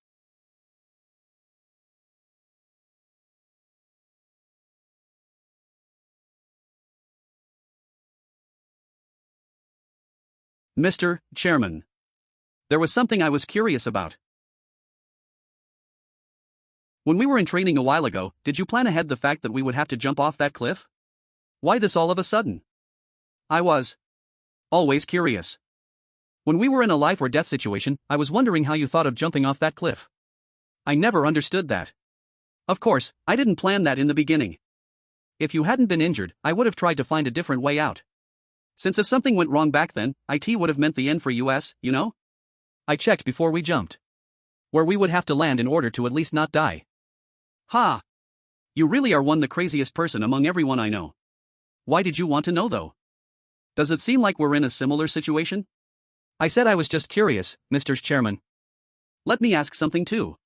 Mr. Chairman. There was something I was curious about. When we were in training a while ago, did you plan ahead the fact that we would have to jump off that cliff? Why this all of a sudden? I was always curious. When we were in a life or death situation, I was wondering how you thought of jumping off that cliff. I never understood that. Of course, I didn't plan that in the beginning. If you hadn't been injured, I would have tried to find a different way out. Since if something went wrong back then, it would have meant the end for us, you know? I checked before we jumped where we would have to land in order to at least not die. Ha! You really are the craziest person among everyone I know. Why did you want to know though? Does it seem like we're in a similar situation? I said I was just curious, Mr. Chairman. Let me ask something too.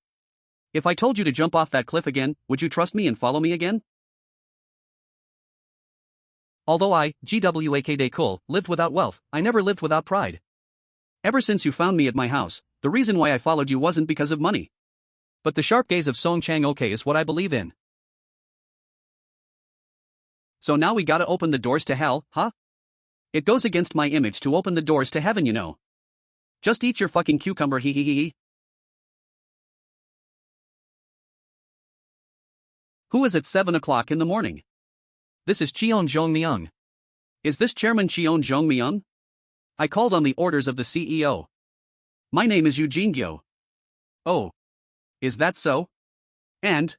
If I told you to jump off that cliff again, would you trust me and follow me again? Although I, GWAKD lived without wealth, I never lived without pride. Ever since you found me at my house, the reason why I followed you wasn't because of money. But the sharp gaze of Seong Chang Ok is what I believe in. So now we gotta open the doors to hell, huh? It goes against my image to open the doors to heaven, you know. Just eat your fucking cucumber, hee hee hee. Who is at 7 o'clock in the morning? This is Cheon Joong Myung. Is this Chairman Cheon Joong Myung? I called on the orders of the CEO. My name is Eugene Gyo. Oh. Is that so? And?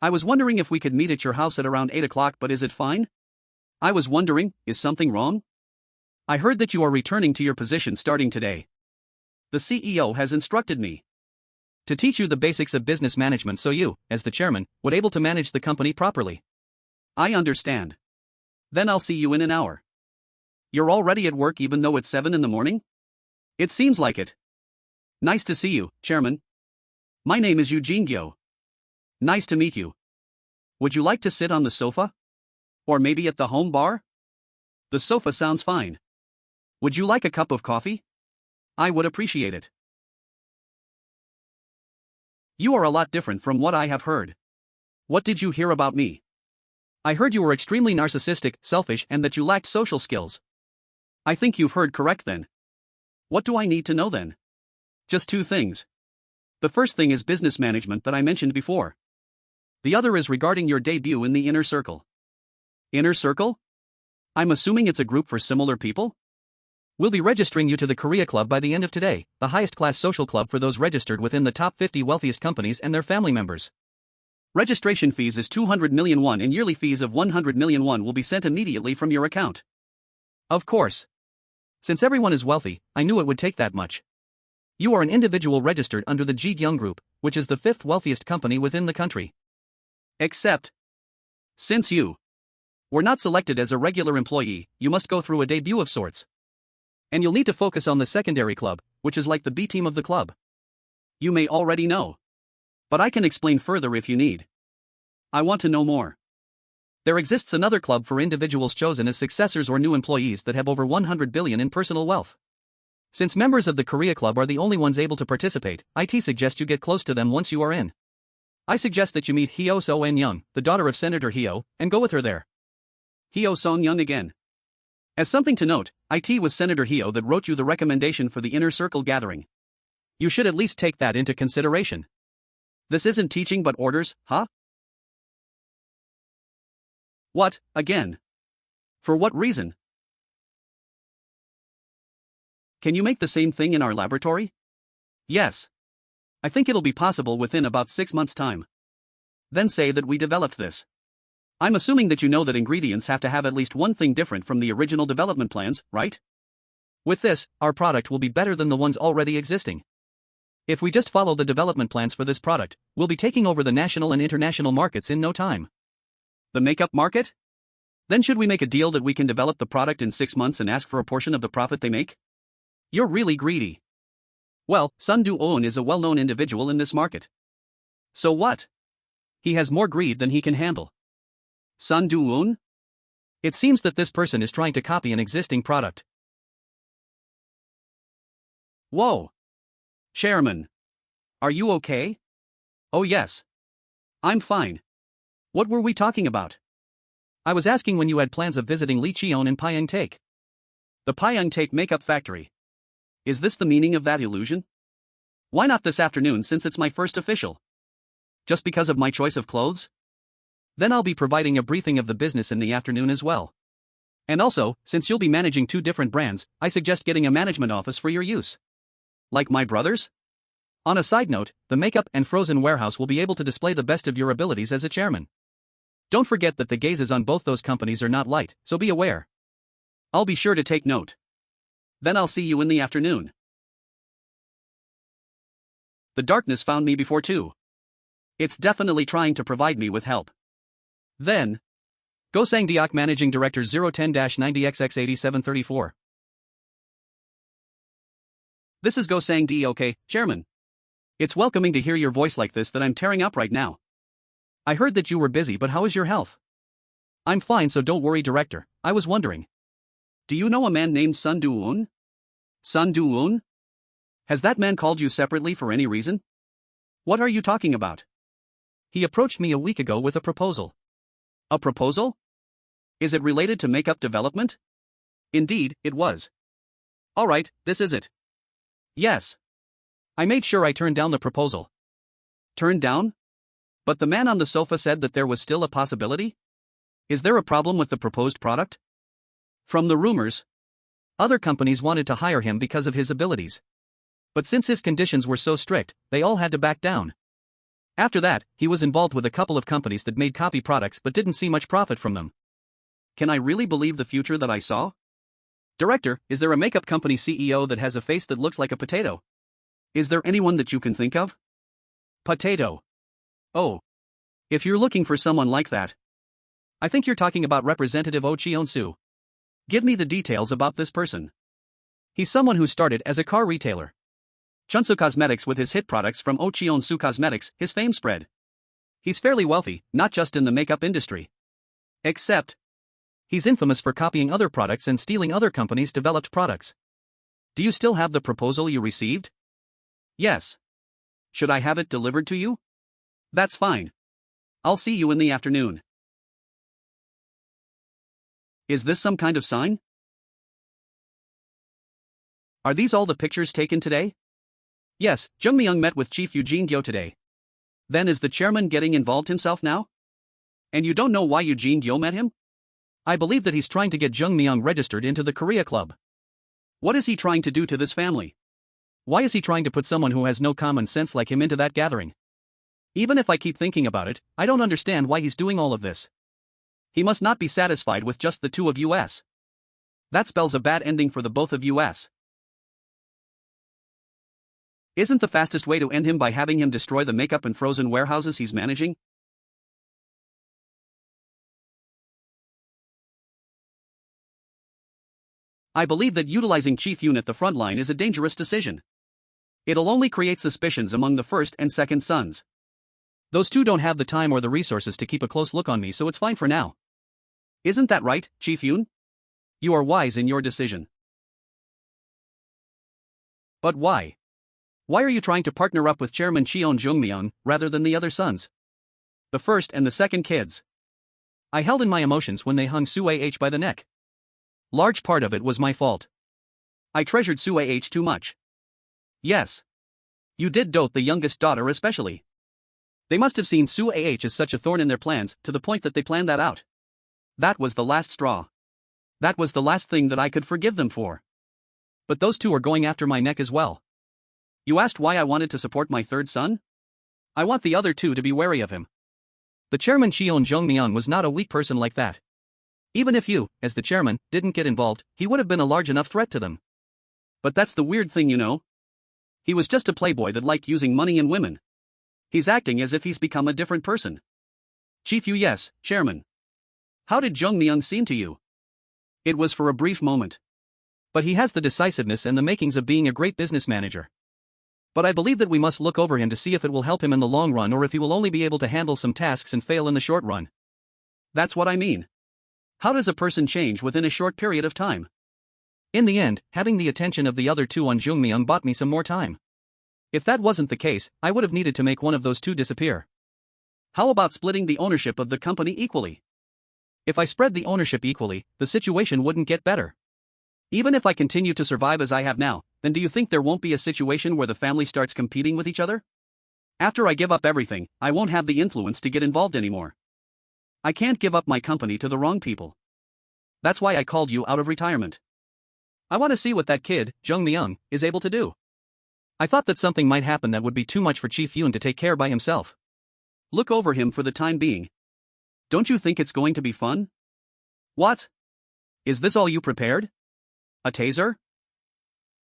I was wondering if we could meet at your house at around 8 o'clock, but is it fine? I was wondering, is something wrong? I heard that you are returning to your position starting today. The CEO has instructed me to teach you the basics of business management so you, as the chairman, would able to manage the company properly. I understand. Then I'll see you in an hour. You're already at work even though it's 7 in the morning? It seems like it. Nice to see you, Chairman. My name is Eugene Gyo. Nice to meet you. Would you like to sit on the sofa? Or maybe at the home bar? The sofa sounds fine. Would you like a cup of coffee? I would appreciate it. You are a lot different from what I have heard. What did you hear about me? I heard you were extremely narcissistic, selfish, and that you lacked social skills. I think you've heard correct then. What do I need to know then? Just two things. The first thing is business management that I mentioned before. The other is regarding your debut in the inner circle. Inner circle? I'm assuming it's a group for similar people? We'll be registering you to the Korea Club by the end of today, the highest class social club for those registered within the top 50 wealthiest companies and their family members. Registration fees is 200 million won and yearly fees of 100 million won will be sent immediately from your account. Of course. Since everyone is wealthy, I knew it would take that much. You are an individual registered under the Ji Gyoung Group, which is the fifth wealthiest company within the country. Except, since you were not selected as a regular employee, you must go through a debut of sorts. And you'll need to focus on the secondary club, which is like the B team of the club. You may already know, but I can explain further if you need. I want to know more. There exists another club for individuals chosen as successors or new employees that have over 100 billion in personal wealth. Since members of the Korea Club are the only ones able to participate, IT suggests you get close to them once you are in. I suggest that you meet Hyo So-en-young, the daughter of Senator Hyo, and go with her there. Hyo Song-young again. As something to note, it was Senator Hyo that wrote you the recommendation for the inner circle gathering. You should at least take that into consideration. This isn't teaching but orders, huh? What, again? For what reason? Can you make the same thing in our laboratory? Yes. I think it'll be possible within about 6 months' time. Then say that we developed this. I'm assuming that you know that ingredients have to have at least one thing different from the original development plans, right? With this, our product will be better than the ones already existing. If we just follow the development plans for this product, we'll be taking over the national and international markets in no time. The makeup market? Then should we make a deal that we can develop the product in 6 months and ask for a portion of the profit they make? You're really greedy. Well, Sun Do-eun is a well-known individual in this market. So what? He has more greed than he can handle. Sun Do-eun? It seems that this person is trying to copy an existing product. Whoa. Chairman. Are you okay? Oh yes. I'm fine. What were we talking about? I was asking when you had plans of visiting Lee Cheon in Pyeongtaek. The Pyeongtaek makeup factory. Is this the meaning of that illusion? Why not this afternoon since it's my first official? Just because of my choice of clothes? Then I'll be providing a briefing of the business in the afternoon as well. And also, since you'll be managing 2 different brands, I suggest getting a management office for your use. Like my brother's? On a side note, the makeup and frozen warehouse will be able to display the best of your abilities as a chairman. Don't forget that the gazes on both those companies are not light, so be aware. I'll be sure to take note. Then I'll see you in the afternoon. The darkness found me before too. It's definitely trying to provide me with help. Then, Go Sang-deok Managing Director 010-90XX8734. This is Go Sang-deok, Chairman. It's welcoming to hear your voice like this that I'm tearing up right now. I heard that you were busy, but how is your health? I'm fine, so don't worry, Director. I was wondering. Do you know a man named Sun Do-eun? Sun Do-eun? Has that man called you separately for any reason? What are you talking about? He approached me a week ago with a proposal. A proposal? Is it related to makeup development? Indeed, it was. Alright, this is it. Yes. I made sure I turned down the proposal. Turned down? But the man on the sofa said that there was still a possibility? Is there a problem with the proposed product? From the rumors, other companies wanted to hire him because of his abilities. But since his conditions were so strict, they all had to back down. After that, he was involved with a couple of companies that made copy products but didn't see much profit from them. Can I really believe the future that I saw? Director, is there a makeup company CEO that has a face that looks like a potato? Is there anyone that you can think of? Potato. Oh. If you're looking for someone like that, I think you're talking about Representative Oh Cheon-soo. Give me the details about this person. He's someone who started as a car retailer. Chunsu Cosmetics with his hit products from Oh Cheon-soo Cosmetics, his fame spread. He's fairly wealthy, not just in the makeup industry. Except, he's infamous for copying other products and stealing other companies' developed products. Do you still have the proposal you received? Yes. Should I have it delivered to you? That's fine. I'll see you in the afternoon. Is this some kind of sign? Are these all the pictures taken today? Yes, Jung Myung met with Chief Eugene Gyo today. Then is the chairman getting involved himself now? And you don't know why Eugene Gyo met him? I believe that he's trying to get Jung Myung registered into the Korea Club. What is he trying to do to this family? Why is he trying to put someone who has no common sense like him into that gathering? Even if I keep thinking about it, I don't understand why he's doing all of this. He must not be satisfied with just the two of us. That spells a bad ending for the both of us. Isn't the fastest way to end him by having him destroy the makeup and frozen warehouses he's managing? I believe that utilizing Chief Yoon at the front line is a dangerous decision. It'll only create suspicions among the first and second sons. Those two don't have the time or the resources to keep a close look on me, so it's fine for now. Isn't that right, Chief Yoon? You are wise in your decision. But why? Why are you trying to partner up with Chairman Cheon Joong Myung rather than the other sons? The first and the second kids. I held in my emotions when they hung Sue Ah by the neck. Large part of it was my fault. I treasured Sue Ah too much. Yes. You did dote the youngest daughter especially. They must have seen Sue Ah as such a thorn in their plans to the point that they planned that out. That was the last straw. That was the last thing that I could forgive them for. But those two are going after my neck as well. You asked why I wanted to support my third son? I want the other two to be wary of him. The chairman Cheon Joong Myung was not a weak person like that. Even if you, as the chairman, didn't get involved, he would have been a large enough threat to them. But that's the weird thing, you know. He was just a playboy that liked using money and women. He's acting as if he's become a different person. Chief Yu, yes, chairman. How did Joong Myung seem to you? It was for a brief moment. But he has the decisiveness and the makings of being a great business manager. But I believe that we must look over him to see if it will help him in the long run or if he will only be able to handle some tasks and fail in the short run. That's what I mean. How does a person change within a short period of time? In the end, having the attention of the other two on Joong Myung bought me some more time. If that wasn't the case, I would have needed to make one of those two disappear. How about splitting the ownership of the company equally? If I spread the ownership equally, the situation wouldn't get better. Even if I continue to survive as I have now, then do you think there won't be a situation where the family starts competing with each other? After I give up everything, I won't have the influence to get involved anymore. I can't give up my company to the wrong people. That's why I called you out of retirement. I want to see what that kid, Joong Myung, is able to do. I thought that something might happen that would be too much for Chief Yoon to take care by himself. Look over him for the time being. Don't you think it's going to be fun? What? Is this all you prepared? A taser?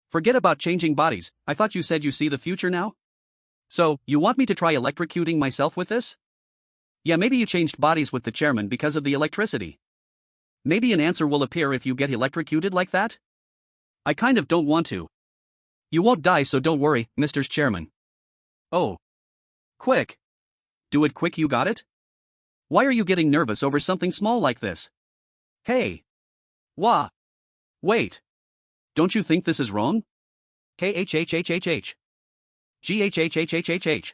Forget about changing bodies, I thought you said you see the future now? So, you want me to try electrocuting myself with this? Yeah, maybe you changed bodies with the chairman because of the electricity. Maybe an answer will appear if you get electrocuted like that? I kind of don't want to. You won't die, so don't worry, Mr. Chairman. Oh. Quick. Do it quick, you got it? Why are you getting nervous over something small like this? Hey. Wah. Wait. Don't you think this is wrong? KHHHHH. GHHHHHH.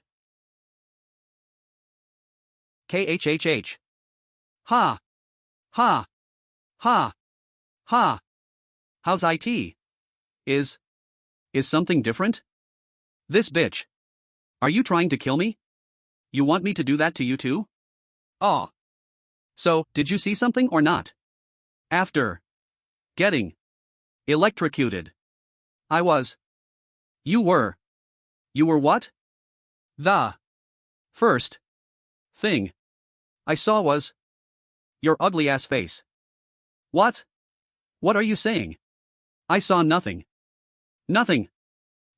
KHHH. Ha. Ha. Ha. Ha. How's IT? Is something different? This bitch. Are you trying to kill me? You want me to do that to you too? Aw. So, did you see something or not? After getting electrocuted, I was. You were what? The first thing I saw was your ugly ass face. What? What are you saying? I saw nothing. Nothing.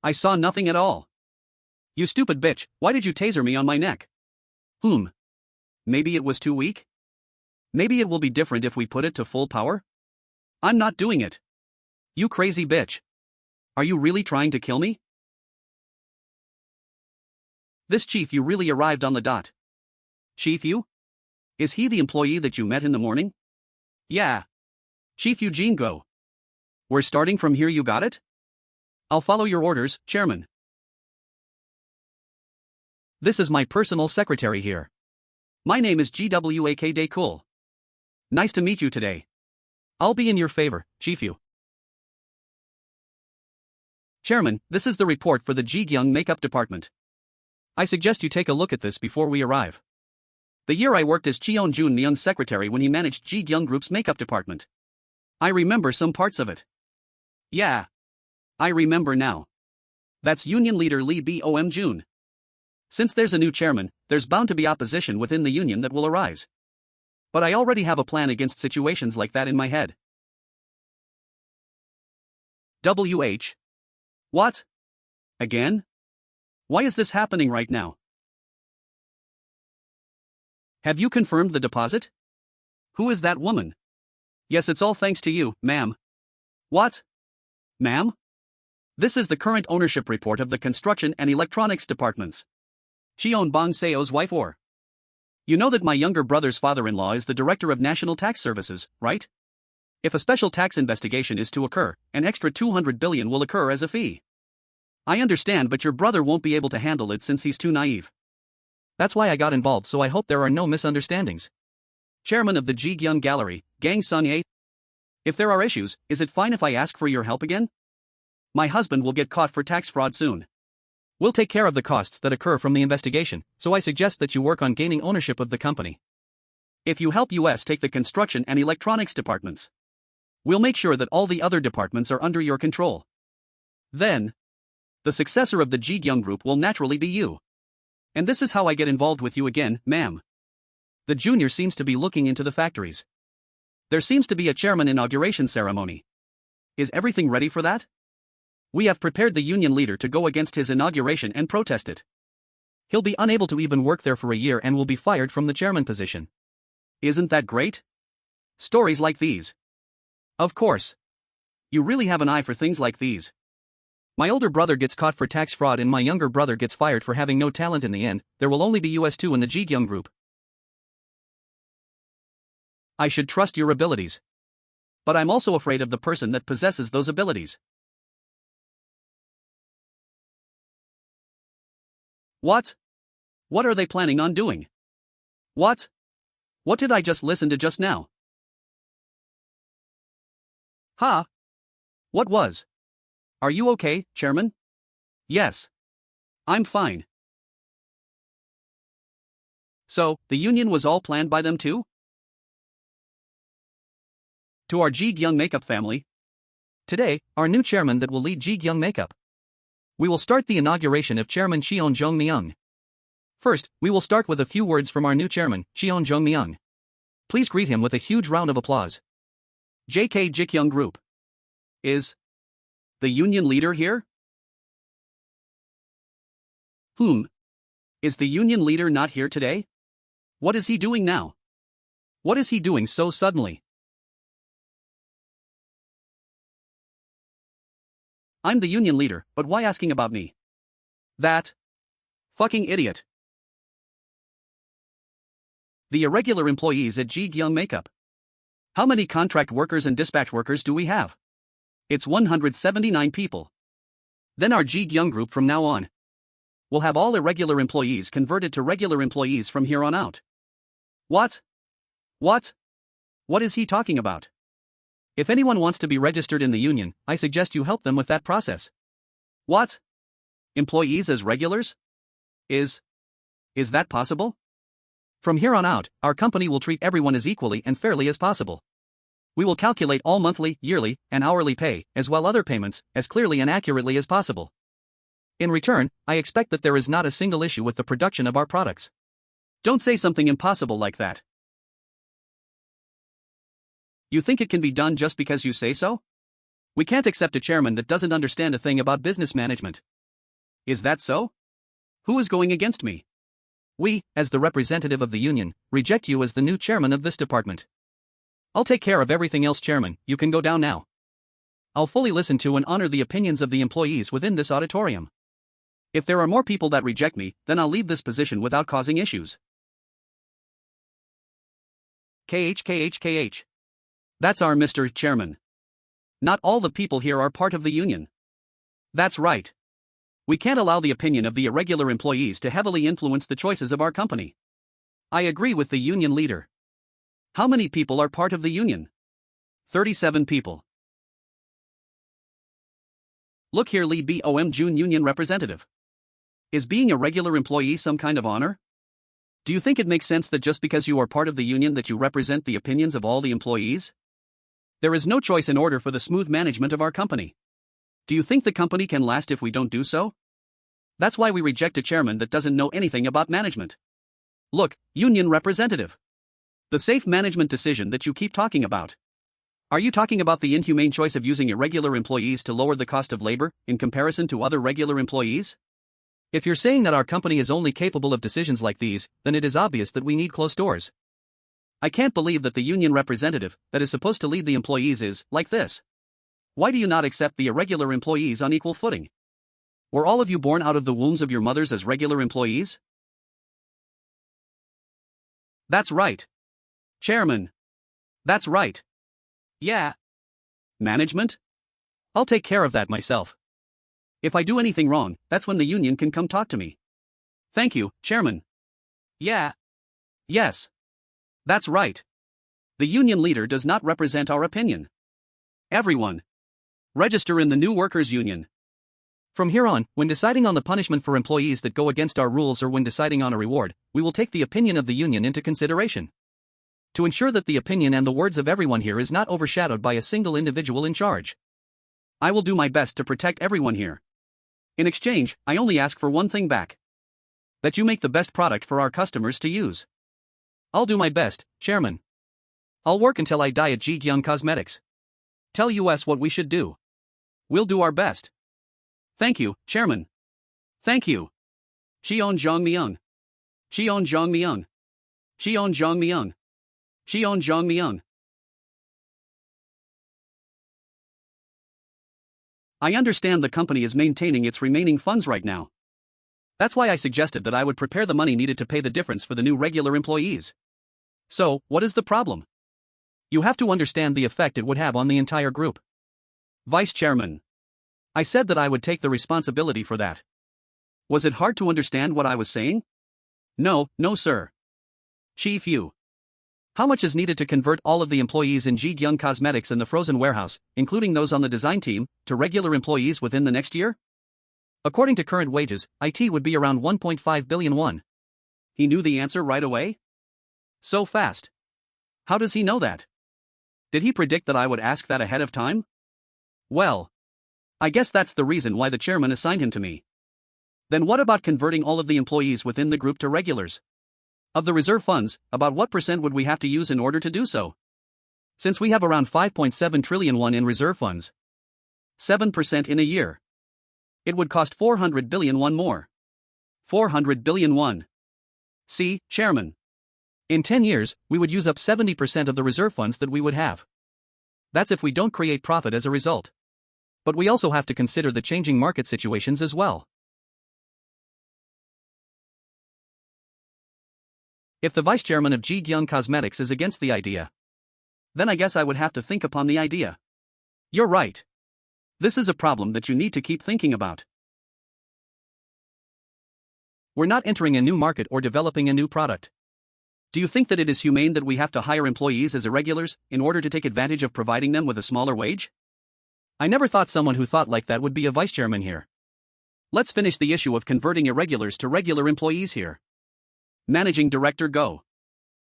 I saw nothing at all. You stupid bitch, why did you taser me on my neck? Maybe it was too weak? Maybe it will be different if we put it to full power? I'm not doing it. You crazy bitch. Are you really trying to kill me? This Chief Yu really arrived on the dot. Chief Yu? Is he the employee that you met in the morning? Yeah. Chief Eugene, go. We're starting from here, you got it? I'll follow your orders, Chairman. This is my personal secretary here. My name is GWAK Day Cool. Nice to meet you today. I'll be in your favor, Chief Yu. Chairman, this is the report for the Ji Gyoung Makeup Department. I suggest you take a look at this before we arrive. The year I worked as Cheon Joong Myung's secretary when he managed Ji Gyoung Group's makeup department. I remember some parts of it. Yeah. I remember now. That's union leader Lee Bom Jun. Since there's a new chairman, there's bound to be opposition within the union that will arise. But I already have a plan against situations like that in my head. WH. What? Again? Why is this happening right now? Have you confirmed the deposit? Who is that woman? Yes, it's all thanks to you, ma'am. What? Ma'am? This is the current ownership report of the construction and electronics departments. Cheon Bong Seo's wife or. You know that my younger brother's father-in-law is the director of National Tax Services, right? If a special tax investigation is to occur, an extra 200 billion will occur as a fee. I understand, but your brother won't be able to handle it since he's too naive. That's why I got involved, so I hope there are no misunderstandings. Chairman of the Ji Gyoung Gallery, Gang Sun-ye. If there are issues, is it fine if I ask for your help again? My husband will get caught for tax fraud soon. We'll take care of the costs that occur from the investigation, so I suggest that you work on gaining ownership of the company. If you help us take the construction and electronics departments, we'll make sure that all the other departments are under your control. Then, the successor of the Ji Gyoung Group will naturally be you. And this is how I get involved with you again, ma'am. The junior seems to be looking into the factories. There seems to be a chairman inauguration ceremony. Is everything ready for that? We have prepared the union leader to go against his inauguration and protest it. He'll be unable to even work there for a year and will be fired from the chairman position. Isn't that great? Stories like these. Of course. You really have an eye for things like these. My older brother gets caught for tax fraud and my younger brother gets fired for having no talent in the end. There will only be us two in the Ji Gyoung Group. I should trust your abilities. But I'm also afraid of the person that possesses those abilities. What? What are they planning on doing? What? What did I just listen to just now? Ha? What was? Are you okay, Chairman? Yes. I'm fine. So, the union was all planned by them too? To our Ji Gyoung Makeup family. Today, our new chairman that will lead Ji Gyoung Makeup. We will start the inauguration of Chairman Cheon Joong Myung. First, we will start with a few words from our new chairman, Cheon Joong Myung. Please greet him with a huge round of applause. JK Ji Gyoung Group. Is the union leader here? Is the union leader not here today? What is he doing now? What is he doing so suddenly? I'm the union leader, but why asking about me? That fucking idiot. The irregular employees at Ji Gyoung Makeup. How many contract workers and dispatch workers do we have? It's 179 people. Then our Ji Gyoung Group from now on. We'll have all irregular employees converted to regular employees from here on out. What? What? What is he talking about? If anyone wants to be registered in the union, I suggest you help them with that process. What? Employees as regulars? Is that possible? From here on out, our company will treat everyone as equally and fairly as possible. We will calculate all monthly, yearly, and hourly pay, as well other payments, as clearly and accurately as possible. In return, I expect that there is not a single issue with the production of our products. Don't say something impossible like that. You think it can be done just because you say so? We can't accept a chairman that doesn't understand a thing about business management. Is that so? Who is going against me? We, as the representative of the union, reject you as the new chairman of this department. I'll take care of everything else, Chairman. You can go down now. I'll fully listen to and honor the opinions of the employees within this auditorium. If there are more people that reject me, then I'll leave this position without causing issues. KH. That's our Mr. Chairman. Not all the people here are part of the union. That's right. We can't allow the opinion of the irregular employees to heavily influence the choices of our company. I agree with the union leader. How many people are part of the union? 37 people. Look here, Lee Bom Jun union representative. Is being a regular employee some kind of honor? Do you think it makes sense that just because you are part of the union that you represent the opinions of all the employees? There is no choice in order for the smooth management of our company. Do you think the company can last if we don't do so? That's why we reject a chairman that doesn't know anything about management. Look, union representative. The safe management decision that you keep talking about. Are you talking about the inhumane choice of using irregular employees to lower the cost of labor in comparison to other regular employees? If you're saying that our company is only capable of decisions like these, then it is obvious that we need closed doors. I can't believe that the union representative, that is supposed to lead the employees, is like this. Why do you not accept the irregular employees on equal footing? Were all of you born out of the wombs of your mothers as regular employees? That's right. Chairman. That's right. Yeah. Management? I'll take care of that myself. If I do anything wrong, that's when the union can come talk to me. Thank you, Chairman. Yeah. Yes. That's right. The union leader does not represent our opinion. Everyone. Register in the new workers' union. From here on, when deciding on the punishment for employees that go against our rules or when deciding on a reward, we will take the opinion of the union into consideration. To ensure that the opinion and the words of everyone here is not overshadowed by a single individual in charge. I will do my best to protect everyone here. In exchange, I only ask for one thing back. That you make the best product for our customers to use. I'll do my best, Chairman. I'll work until I die at Ji Gyoung Cosmetics. Tell us what we should do. We'll do our best. Thank you, Chairman. Thank you. Cheon Joong Myung. Cheon Joong Myung. Cheon Joong Myung. Cheon Joong Myung. I understand the company is maintaining its remaining funds right now. That's why I suggested that I would prepare the money needed to pay the difference for the new regular employees. So, what is the problem? You have to understand the effect it would have on the entire group. Vice Chairman. I said that I would take the responsibility for that. Was it hard to understand what I was saying? No, sir. Chief Yu. How much is needed to convert all of the employees in Ji Gyoung Cosmetics and the frozen warehouse, including those on the design team, to regular employees within the next year? According to current wages, IT would be around 1.5 billion won. He knew the answer right away? So fast. How does he know that? Did he predict that I would ask that ahead of time? Well, I guess that's the reason why the chairman assigned him to me. Then what about converting all of the employees within the group to regulars? Of the reserve funds, about what percent would we have to use in order to do so? Since we have around 5.7 trillion won in reserve funds. 7% in a year. It would cost 400 billion won more. 400 billion won. See, Chairman. In 10 years, we would use up 70% of the reserve funds that we would have. That's if we don't create profit as a result. But we also have to consider the changing market situations as well. If the vice chairman of Ji Gyoung Cosmetics is against the idea, then I guess I would have to think upon the idea. You're right. This is a problem that you need to keep thinking about. We're not entering a new market or developing a new product. Do you think that it is humane that we have to hire employees as irregulars in order to take advantage of providing them with a smaller wage? I never thought someone who thought like that would be a vice chairman here. Let's finish the issue of converting irregulars to regular employees here. Managing Director Go.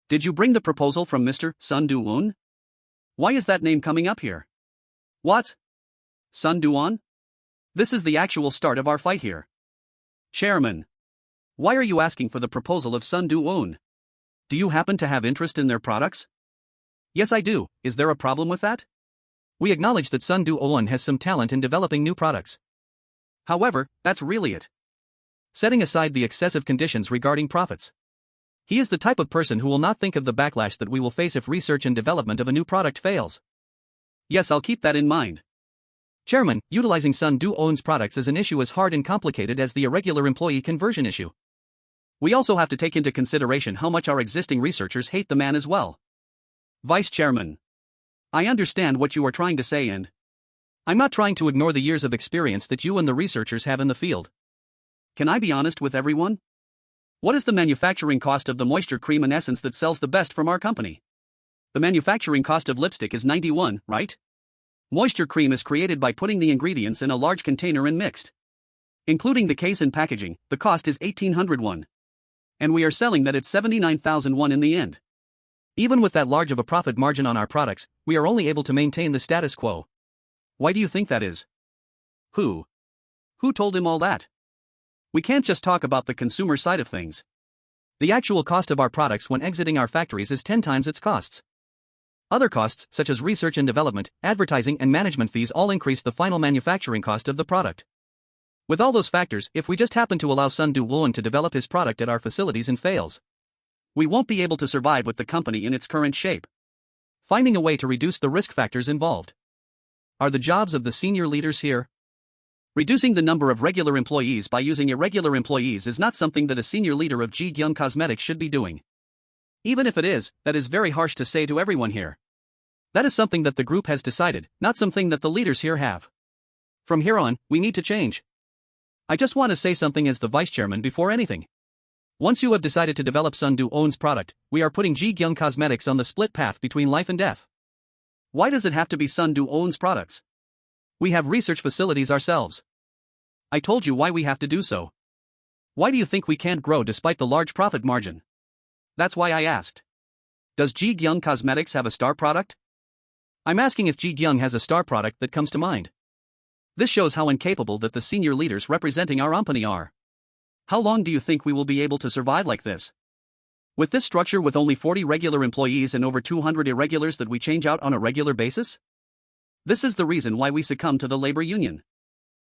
Did you bring the proposal from Mr. Sun Do-won? Why is that name coming up here? What? Sun Do-won? This is the actual start of our fight here. Chairman. Why are you asking for the proposal of Sun Do-won? Do you happen to have interest in their products? Yes, I do. Is there a problem with that? We acknowledge that Sun Do-won has some talent in developing new products. However, that's really it. Setting aside the excessive conditions regarding profits. He is the type of person who will not think of the backlash that we will face if research and development of a new product fails. Yes, I'll keep that in mind. Chairman, utilizing Sun Do-won's products is an issue as hard and complicated as the irregular employee conversion issue. We also have to take into consideration how much our existing researchers hate the man as well. Vice Chairman. I understand what you are trying to say, and I'm not trying to ignore the years of experience that you and the researchers have in the field. Can I be honest with everyone? What is the manufacturing cost of the moisture cream and essence that sells the best from our company? The manufacturing cost of lipstick is 91, right? Moisture cream is created by putting the ingredients in a large container and mixed. Including the case and packaging, the cost is 1800 won. And we are selling that at 79,000 won in the end. Even with that large of a profit margin on our products, we are only able to maintain the status quo. Why do you think that is? Who told him all that? We can't just talk about the consumer side of things. The actual cost of our products when exiting our factories is 10 times its costs. Other costs, such as research and development, advertising and management fees all increase the final manufacturing cost of the product. With all those factors, if we just happen to allow Sun Do-won to develop his product at our facilities and fails, we won't be able to survive with the company in its current shape. Finding a way to reduce the risk factors involved are the jobs of the senior leaders here. Reducing the number of regular employees by using irregular employees is not something that a senior leader of Ji Gyoung Cosmetics should be doing. Even if it is, that is very harsh to say to everyone here. That is something that the group has decided, not something that the leaders here have. From here on, we need to change. I just want to say something as the vice chairman before anything. Once you have decided to develop Sun Do-won's product, we are putting Ji Gyoung Cosmetics on the split path between life and death. Why does it have to be Sun Do-won's products? We have research facilities ourselves. I told you why we have to do so. Why do you think we can't grow despite the large profit margin? That's why I asked. Does Ji Gyoung Cosmetics have a star product? I'm asking if Ji Gyoung has a star product that comes to mind. This shows how incapable that the senior leaders representing our company are. How long do you think we will be able to survive like this? With this structure, with only 40 regular employees and over 200 irregulars that we change out on a regular basis? This is the reason why we succumb to the labor union.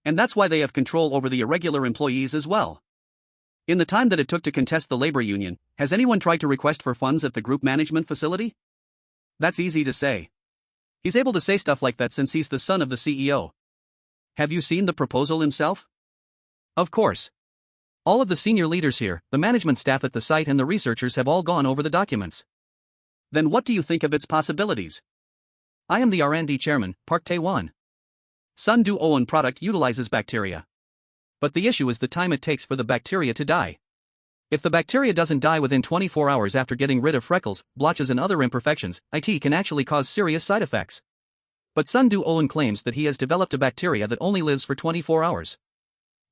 And that's why they have control over the irregular employees as well. In the time that it took to contest the labor union, has anyone tried to request for funds at the group management facility? That's easy to say. He's able to say stuff like that since he's the son of the CEO. Have you seen the proposal himself? Of course. All of the senior leaders here, the management staff at the site and the researchers have all gone over the documents. Then what do you think of its possibilities? I am the R&D chairman, Park Tae-won. Sun Do-won product utilizes bacteria. But the issue is the time it takes for the bacteria to die. If the bacteria doesn't die within 24 hours after getting rid of freckles, blotches and other imperfections, it can actually cause serious side effects. But Sun Do-won claims that he has developed a bacteria that only lives for 24 hours.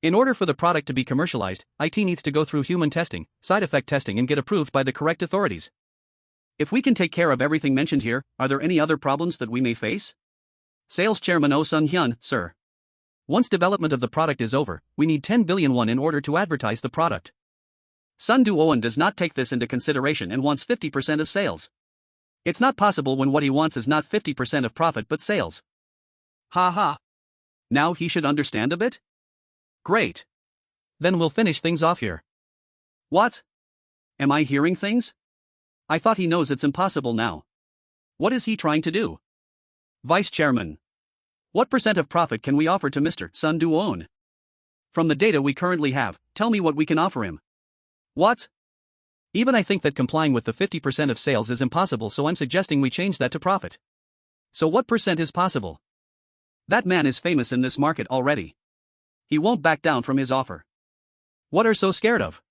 In order for the product to be commercialized, it needs to go through human testing, side effect testing and get approved by the correct authorities. If we can take care of everything mentioned here, are there any other problems that we may face? Sales Chairman Oh Sun-hyun, sir. Once development of the product is over, we need 10 billion won in order to advertise the product. Sun Do-won does not take this into consideration and wants 50% of sales. It's not possible when what he wants is not 50% of profit but sales. Ha ha. Now he should understand a bit? Great. Then we'll finish things off here. What? Am I hearing things? I thought he knows it's impossible now. What is he trying to do? Vice Chairman. What percent of profit can we offer to Mr. Sun Do-won? From the data we currently have, tell me what we can offer him. What? Even I think that complying with the 50% of sales is impossible, so I'm suggesting we change that to profit. So what percent is possible? That man is famous in this market already. He won't back down from his offer. What are so scared of?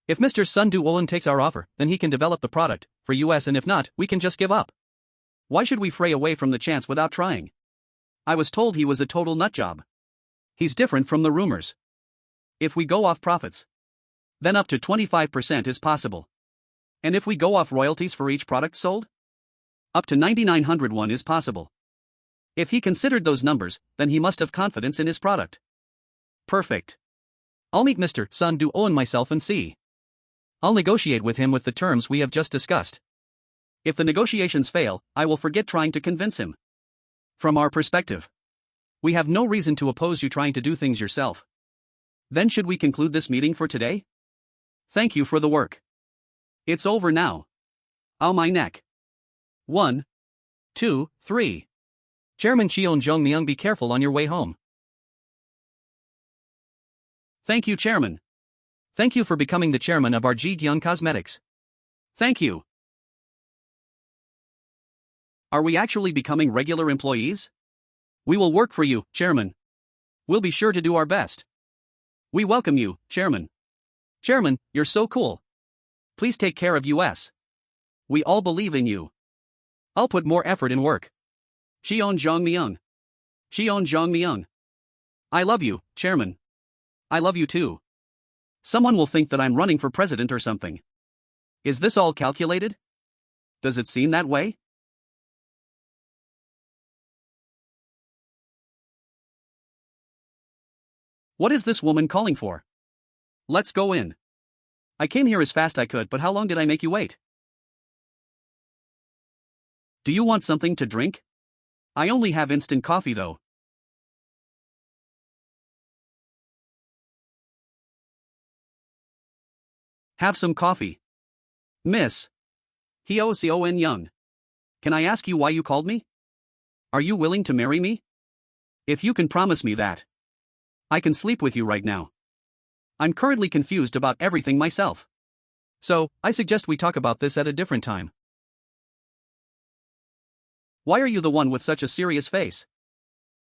If Mr. Sun Do-won takes our offer, then he can develop the product for US, and if not, we can just give up. Why should we fray away from the chance without trying? I was told he was a total nutjob. He's different from the rumors. If we go off profits, then up to 25% is possible. And if we go off royalties for each product sold, up to 9,900 won is possible. If he considered those numbers, then he must have confidence in his product. Perfect. I'll meet Mr. Sun Do-won myself and see. I'll negotiate with him with the terms we have just discussed. If the negotiations fail, I will forget trying to convince him. From our perspective, we have no reason to oppose you trying to do things yourself. Then should we conclude this meeting for today? Thank you for the work. It's over now. Ow my neck. 1, 2, 3. Chairman Cheon Joong Myung, be careful on your way home. Thank you, Chairman. Thank you for becoming the chairman of our Ji Gyoung Cosmetics. Thank you. Are we actually becoming regular employees? We will work for you, Chairman. We'll be sure to do our best. We welcome you, Chairman. Chairman, you're so cool. Please take care of us. We all believe in you. I'll put more effort in work. Cheon Joong Myung. Cheon Joong Myung. I love you, Chairman. I love you too. Someone will think that I'm running for president or something. Is this all calculated? Does it seem that way? What is this woman calling for? Let's go in. I came here as fast I could, but how long did I make you wait? Do you want something to drink? I only have instant coffee though. Have some coffee. Miss. Seong Young. Can I ask you why you called me? Are you willing to marry me? If you can promise me that, I can sleep with you right now. I'm currently confused about everything myself. So, I suggest we talk about this at a different time. Why are you the one with such a serious face?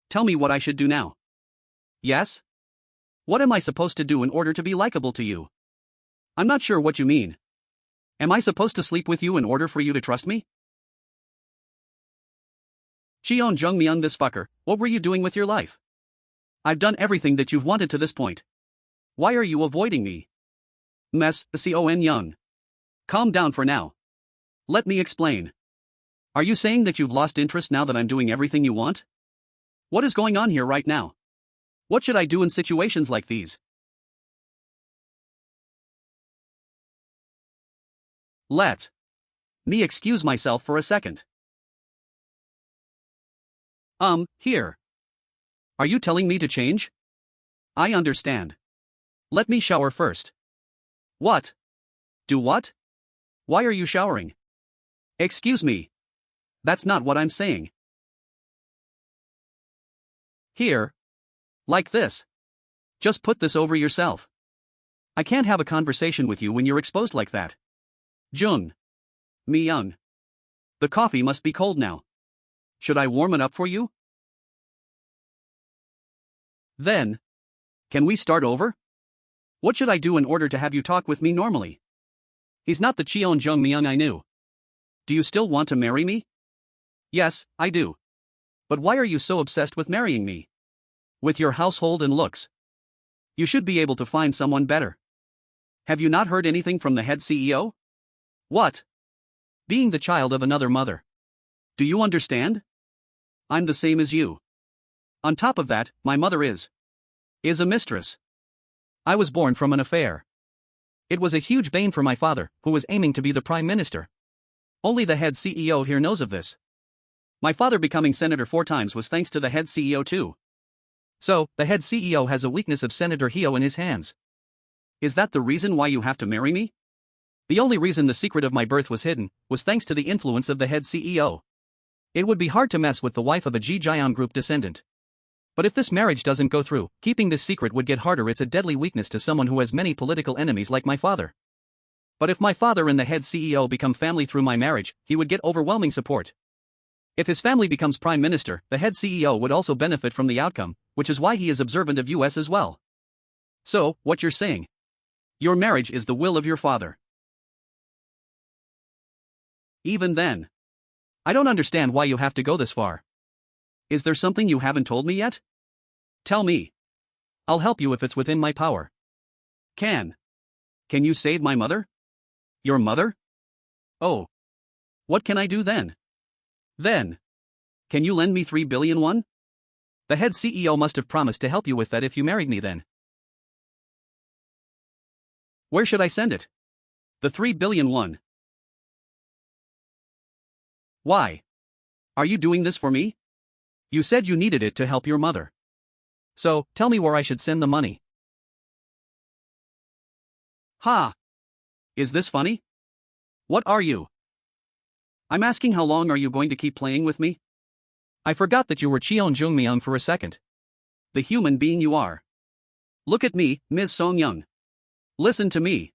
Tell me what I should do now. Yes? What am I supposed to do in order to be likable to you? I'm not sure what you mean. Am I supposed to sleep with you in order for you to trust me? Cheon Joong Myung, this fucker, what were you doing with your life? I've done everything that you've wanted to this point. Why are you avoiding me? Seong Young. Calm down for now. Let me explain. Are you saying that you've lost interest now that I'm doing everything you want? What is going on here right now? What should I do in situations like these? Let me excuse myself for a second. Here. Are you telling me to change? I understand. Let me shower first. What? Do what? Why are you showering? Excuse me. That's not what I'm saying. Here. Like this. Just put this over yourself. I can't have a conversation with you when you're exposed like that. Joong Myung. The coffee must be cold now. Should I warm it up for you? Then, can we start over? What should I do in order to have you talk with me normally? He's not the Cheon Joong Myung I knew. Do you still want to marry me? Yes, I do. But why are you so obsessed with marrying me? With your household and looks. You should be able to find someone better. Have you not heard anything from the head CEO? What? Being the child of another mother. Do you understand? I'm the same as you. On top of that, my mother is a mistress. I was born from an affair. It was a huge bane for my father, who was aiming to be the prime minister. Only the head CEO here knows of this. My father becoming senator 4 times was thanks to the head CEO too. So, the head CEO has a weakness of Senator Heo in his hands. Is that the reason why you have to marry me? The only reason the secret of my birth was hidden was thanks to the influence of the head CEO. It would be hard to mess with the wife of a Ji Gyoung Group descendant. But if this marriage doesn't go through, keeping this secret would get harder. It's a deadly weakness to someone who has many political enemies like my father. But if my father and the head CEO become family through my marriage, he would get overwhelming support. If his family becomes prime minister, the head CEO would also benefit from the outcome, which is why he is observant of US as well. So, what you're saying? Your marriage is the will of your father. Even then, I don't understand why you have to go this far. Is there something you haven't told me yet? Tell me. I'll help you if it's within my power. Can you save my mother? Your mother? Oh. What can I do then? Then, can you lend me 3 billion won? The head CEO must have promised to help you with that if you married me then. Where should I send it? The 3 billion won. Why? Are you doing this for me? You said you needed it to help your mother. So, tell me where I should send the money. Ha! Is this funny? What are you? I'm asking how long are you going to keep playing with me? I forgot that you were Cheon Joong Myung for a second. The human being you are. Look at me, Ms. Song Young. Listen to me.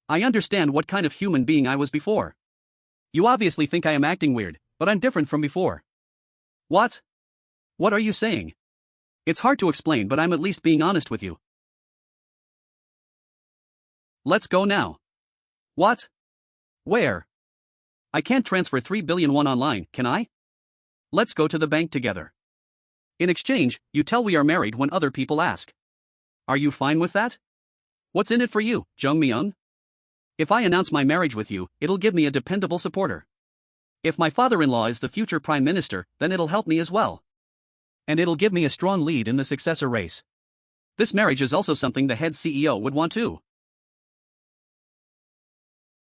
I understand what kind of human being I was before. You obviously think I am acting weird, but I'm different from before. What? What are you saying? It's hard to explain, but I'm at least being honest with you. Let's go now. What? Where? I can't transfer 3 billion won online, can I? Let's go to the bank together. In exchange, you tell we are married when other people ask. Are you fine with that? What's in it for you, Joong Myung? If I announce my marriage with you, it'll give me a dependable supporter. If my father-in-law is the future prime minister, then it'll help me as well. And it'll give me a strong lead in the successor race. This marriage is also something the head CEO would want too.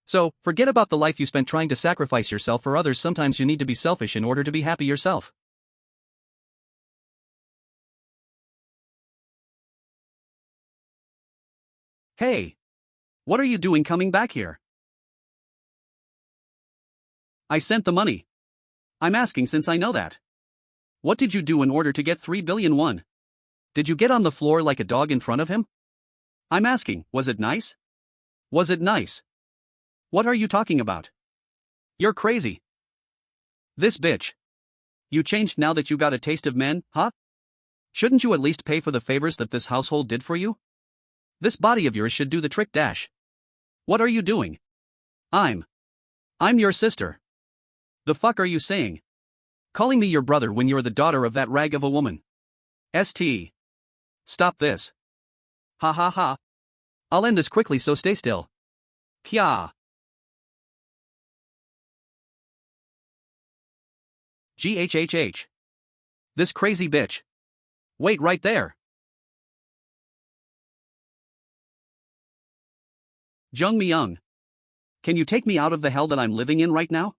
So, forget about the life you spent trying to sacrifice yourself for others. Sometimes you need to be selfish in order to be happy yourself. Hey! What are you doing coming back here? I sent the money. I'm asking since I know that. What did you do in order to get 3 billion won? Did you get on the floor like a dog in front of him? I'm asking, was it nice? Was it nice? What are you talking about? You're crazy. This bitch. You changed now that you got a taste of men, huh? Shouldn't you at least pay for the favors that this household did for you? This body of yours should do the trick dash. What are you doing? I'm your sister. The fuck are you saying? Calling me your brother when you're the daughter of that rag of a woman. St. Stop this. Ha ha ha. I'll end this quickly, so stay still. Kya. GHHH. This crazy bitch. Wait right there. Joong Myung. Can you take me out of the hell that I'm living in right now?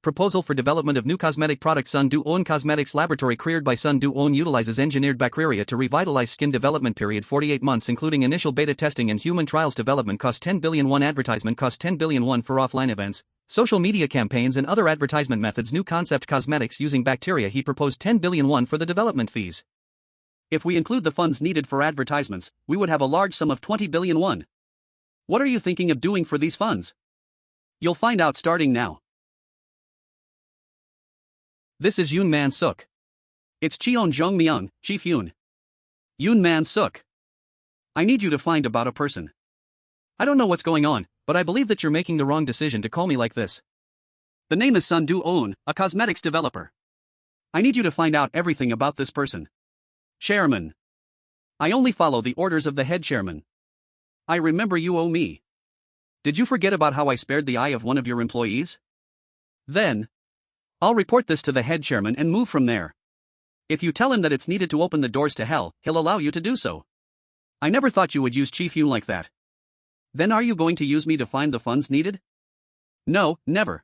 Proposal for development of new cosmetic product. Sun Do-on Cosmetics Laboratory created by Sun Do-on utilizes engineered bacteria to revitalize skin development. Period 48 months including initial beta testing and human trials. Development cost 10 billion won. Advertisement cost 10 billion won for offline events, social media campaigns and other advertisement methods. New concept cosmetics using bacteria. He proposed 10 billion won for the development fees. If we include the funds needed for advertisements, we would have a large sum of 20 billion won. What are you thinking of doing for these funds? You'll find out starting now. This is Yoon Man Suk. It's Cheon Joong Myung, Chief Yoon. Yoon Man Suk. I need you to find about a person. I don't know what's going on, but I believe that you're making the wrong decision to call me like this. The name is Sun Do-on, a cosmetics developer. I need you to find out everything about this person. Chairman. I only follow the orders of the head chairman. I remember you owe me. Did you forget about how I spared the eye of one of your employees? Then I'll report this to the head chairman and move from there. If you tell him that it's needed to open the doors to hell, he'll allow you to do so. I never thought you would use Chief Yoon like that. Then are you going to use me to find the funds needed? No, never.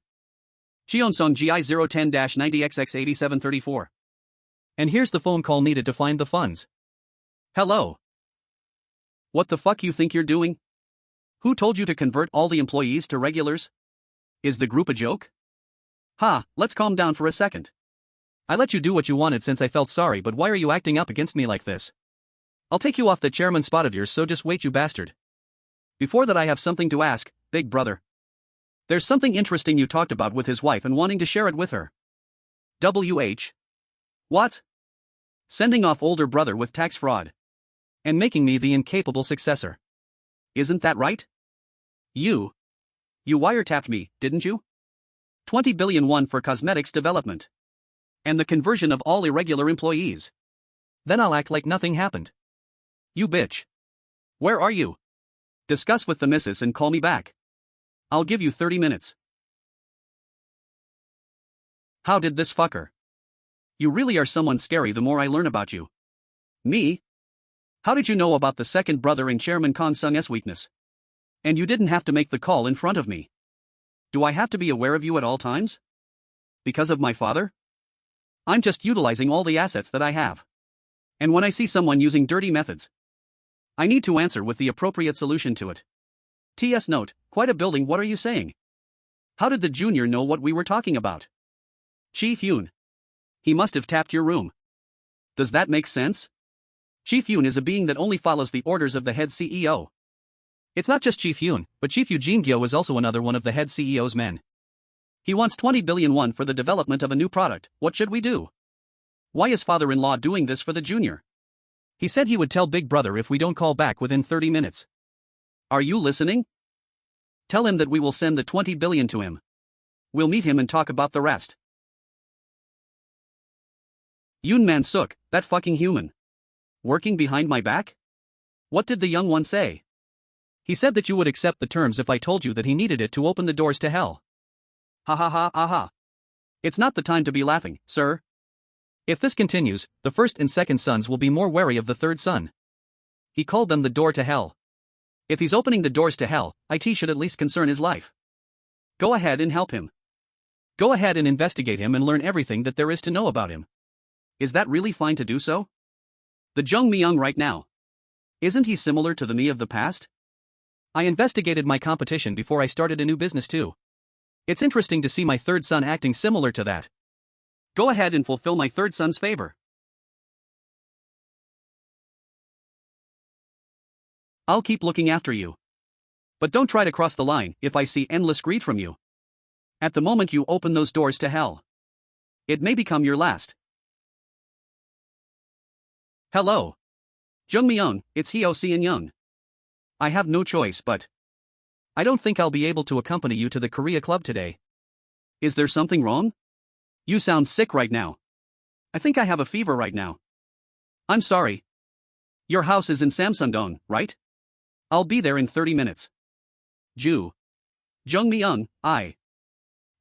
Cheonsong GI 010-90XX8734. And here's the phone call needed to find the funds. Hello. What the fuck you think you're doing? Who told you to convert all the employees to regulars? Is the group a joke? Ha, let's calm down for a second. I let you do what you wanted since I felt sorry, but why are you acting up against me like this? I'll take you off the chairman spot of yours, so just wait, you bastard. Before that I have something to ask, big brother. There's something interesting you talked about with his wife and wanting to share it with her. WH. What? Sending off older brother with tax fraud. And making me the incapable successor. Isn't that right? You wiretapped me, didn't you? 20 billion won for cosmetics development. And the conversion of all irregular employees. Then I'll act like nothing happened. You bitch. Where are you? Discuss with the missus and call me back. I'll give you 30 minutes. How did this fucker? You really are someone scary the more I learn about you. Me? How did you know about the second brother in Chairman Kong Sung's weakness? And you didn't have to make the call in front of me. Do I have to be aware of you at all times? Because of my father? I'm just utilizing all the assets that I have. And when I see someone using dirty methods, I need to answer with the appropriate solution to it. TS note, quite a building. What are you saying? How did the junior know what we were talking about? Chief Yoon. He must have tapped your room. Does that make sense? Chief Yoon is a being that only follows the orders of the head CEO. It's not just Chief Yoon, but Chief Yoo Jin-gyo is also another one of the head CEO's men. He wants 20 billion won for the development of a new product. What should we do? Why is father-in-law doing this for the junior? He said he would tell big brother if we don't call back within 30 minutes. Are you listening? Tell him that we will send the 20 billion to him. We'll meet him and talk about the rest. Yoon Man Suk, that fucking human. Working behind my back? What did the young one say? He said that you would accept the terms if I told you that he needed it to open the doors to hell. Ha ha ha ha ha. It's not the time to be laughing, sir. If this continues, the first and second sons will be more wary of the third son. He called them the door to hell. If he's opening the doors to hell, it should at least concern his life. Go ahead and help him. Go ahead and investigate him and learn everything that there is to know about him. Is that really fine to do so? The Joong Myung right now. Isn't he similar to the me of the past? I investigated my competition before I started a new business too. It's interesting to see my third son acting similar to that. Go ahead and fulfill my third son's favor. I'll keep looking after you. But don't try to cross the line if I see endless greed from you. At the moment you open those doors to hell, it may become your last. Hello. Joong Myung, it's Seong Young. I have no choice but. I don't think I'll be able to accompany you to the Korea club today. Is there something wrong? You sound sick right now. I think I have a fever right now. I'm sorry. Your house is in Samsung-dong, right? I'll be there in 30 minutes. Joong Myung,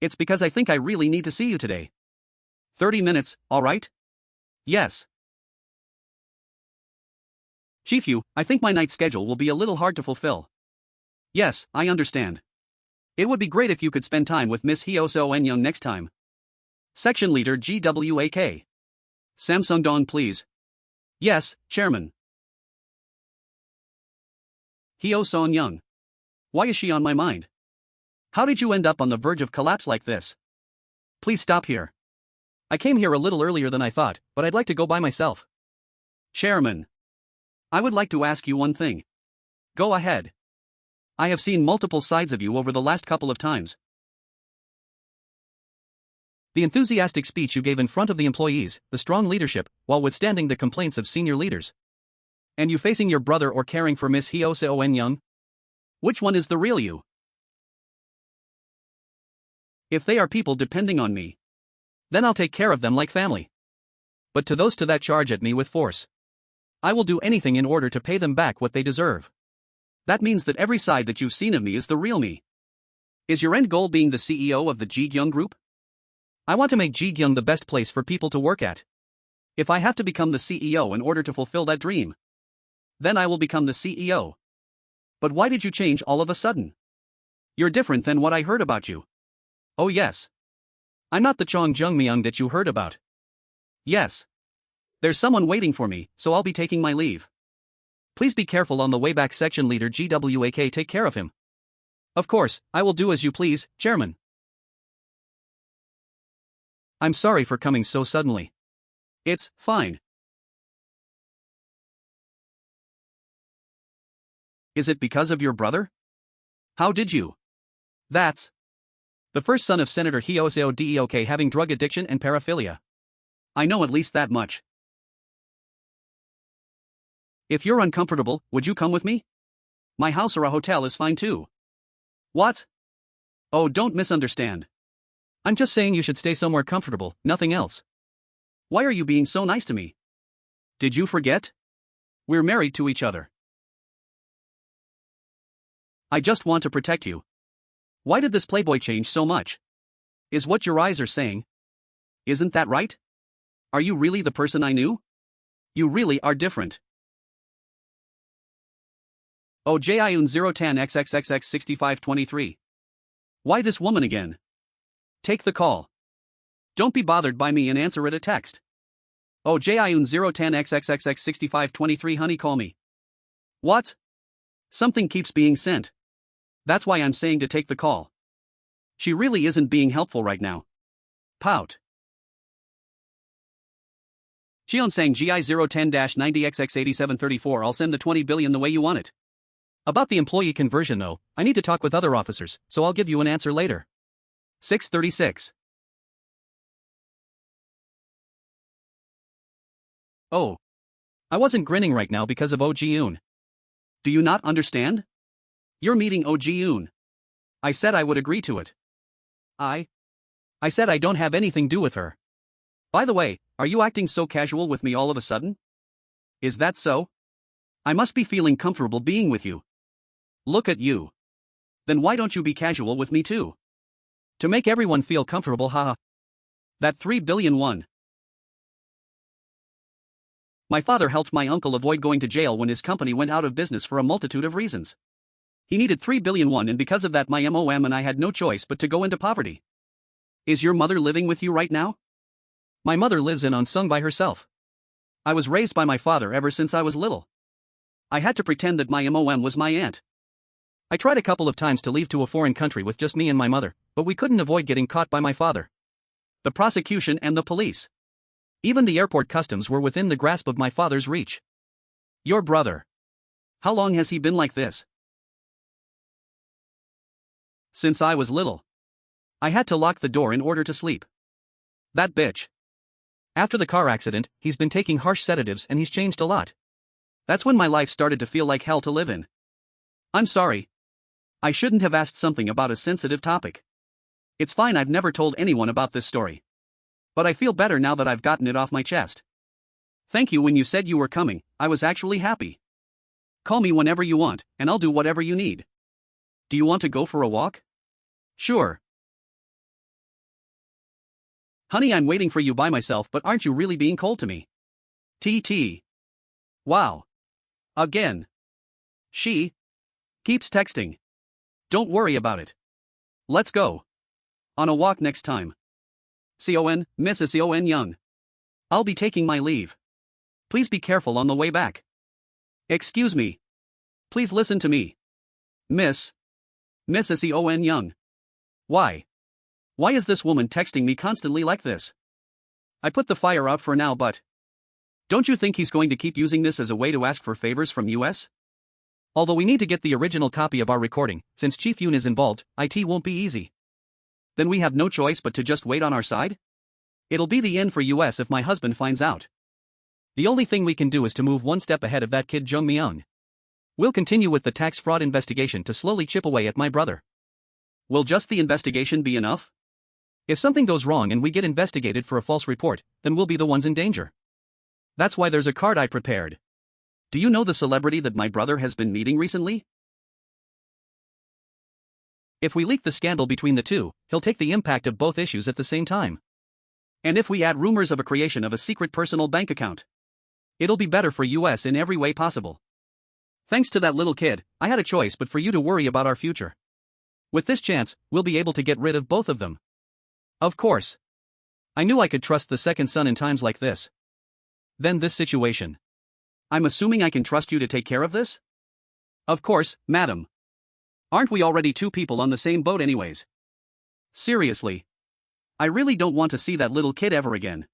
It's because I think I really need to see you today. 30 minutes, alright? Yes. Chief Yu, I think my night schedule will be a little hard to fulfill. Yes, I understand. It would be great if you could spend time with Miss Seong Young next time. Section Leader GWAK. Samsung-dong please. Yes, Chairman. Seong Young. Why is she on my mind? How did you end up on the verge of collapse like this? Please stop here. I came here a little earlier than I thought, but I'd like to go by myself. Chairman. I would like to ask you one thing. Go ahead. I have seen multiple sides of you over the last couple of times. The enthusiastic speech you gave in front of the employees, the strong leadership, while withstanding the complaints of senior leaders. And you facing your brother or caring for Miss Seong Young? Which one is the real you? If they are people depending on me, then I'll take care of them like family. But to those that charge at me with force, I will do anything in order to pay them back what they deserve. That means that every side that you've seen of me is the real me. Is your end goal being the CEO of the Ji Gyoung Group? I want to make Ji Gyoung the best place for people to work at. If I have to become the CEO in order to fulfill that dream, then I will become the CEO. But why did you change all of a sudden? You're different than what I heard about you. Oh yes. I'm not the Cheon Joong Myung that you heard about. Yes. There's someone waiting for me, so I'll be taking my leave. Please be careful on the way back. Section Leader GWAK, take care of him. Of course, I will do as you please, Chairman. I'm sorry for coming so suddenly. It's fine. Is it because of your brother? How did you? That's the first son of Senator Hyo Deok having drug addiction and paraphilia. I know at least that much. If you're uncomfortable, would you come with me? My house or a hotel is fine too. What? Oh, don't misunderstand. I'm just saying you should stay somewhere comfortable, nothing else. Why are you being so nice to me? Did you forget? We're married to each other. I just want to protect you. Why did this playboy change so much? Is what your eyes are saying? Isn't that right? Are you really the person I knew? You really are different. Oh, Jiun 010 XXXX 6523. Why this woman again? Take the call. Don't be bothered by me and answer it a text. Oh, Jiun 010 XXXX 6523, honey, call me. What? Something keeps being sent. That's why I'm saying to take the call. She really isn't being helpful right now. Pout. Cheon Sang GI 010-90XX8734, I'll send the 20 billion the way you want it. About the employee conversion though, I need to talk with other officers, so I'll give you an answer later. 636. Oh. I wasn't grinning right now because of Oh Ji-yoon. Do you not understand? You're meeting Oh Ji-yoon. I said I would agree to it. I said I don't have anything to do with her. By the way, are you acting so casual with me all of a sudden? Is that so? I must be feeling comfortable being with you. Look at you. Then why don't you be casual with me too? To make everyone feel comfortable, haha. That 3 billion won. My father helped my uncle avoid going to jail when his company went out of business for a multitude of reasons. He needed 3 billion won, and because of that my mom and I had no choice but to go into poverty. Is your mother living with you right now? My mother lives in Unsung by herself. I was raised by my father ever since I was little. I had to pretend that my mom was my aunt. I tried a couple of times to leave to a foreign country with just me and my mother, but we couldn't avoid getting caught by my father, the prosecution and the police. Even the airport customs were within the grasp of my father's reach. Your brother. How long has he been like this? Since I was little. I had to lock the door in order to sleep. That bitch. After the car accident, he's been taking harsh sedatives and he's changed a lot. That's when my life started to feel like hell to live in. I'm sorry. I shouldn't have asked something about a sensitive topic. It's fine, I've never told anyone about this story. But I feel better now that I've gotten it off my chest. Thank you. When you said you were coming, I was actually happy. Call me whenever you want, and I'll do whatever you need. Do you want to go for a walk? Sure. Honey, I'm waiting for you by myself, but aren't you really being cold to me? TT. Wow. Again. She keeps texting. Don't worry about it. Let's go on a walk next time. Con, Mrs. Seong Young. I'll be taking my leave. Please be careful on the way back. Excuse me. Please listen to me. Mrs. Seong Young. Why? Why is this woman texting me constantly like this? I put the fire out for now, but don't you think he's going to keep using this as a way to ask for favors from US? Although we need to get the original copy of our recording, since Chief Yoon is involved, it won't be easy. Then we have no choice but to just wait on our side? It'll be the end for US if my husband finds out. The only thing we can do is to move one step ahead of that kid Joong Myung. We'll continue with the tax fraud investigation to slowly chip away at my brother. Will just the investigation be enough? If something goes wrong and we get investigated for a false report, then we'll be the ones in danger. That's why there's a card I prepared. Do you know the celebrity that my brother has been meeting recently? If we leak the scandal between the two, he'll take the impact of both issues at the same time. And if we add rumors of a creation of a secret personal bank account, it'll be better for US in every way possible. Thanks to that little kid, I had a choice but for you to worry about our future. With this chance, we'll be able to get rid of both of them. Of course. I knew I could trust the second son in times like this. Then this situation. I'm assuming I can trust you to take care of this? Of course, madam. Aren't we already two people on the same boat anyways? Seriously. I really don't want to see that little kid ever again.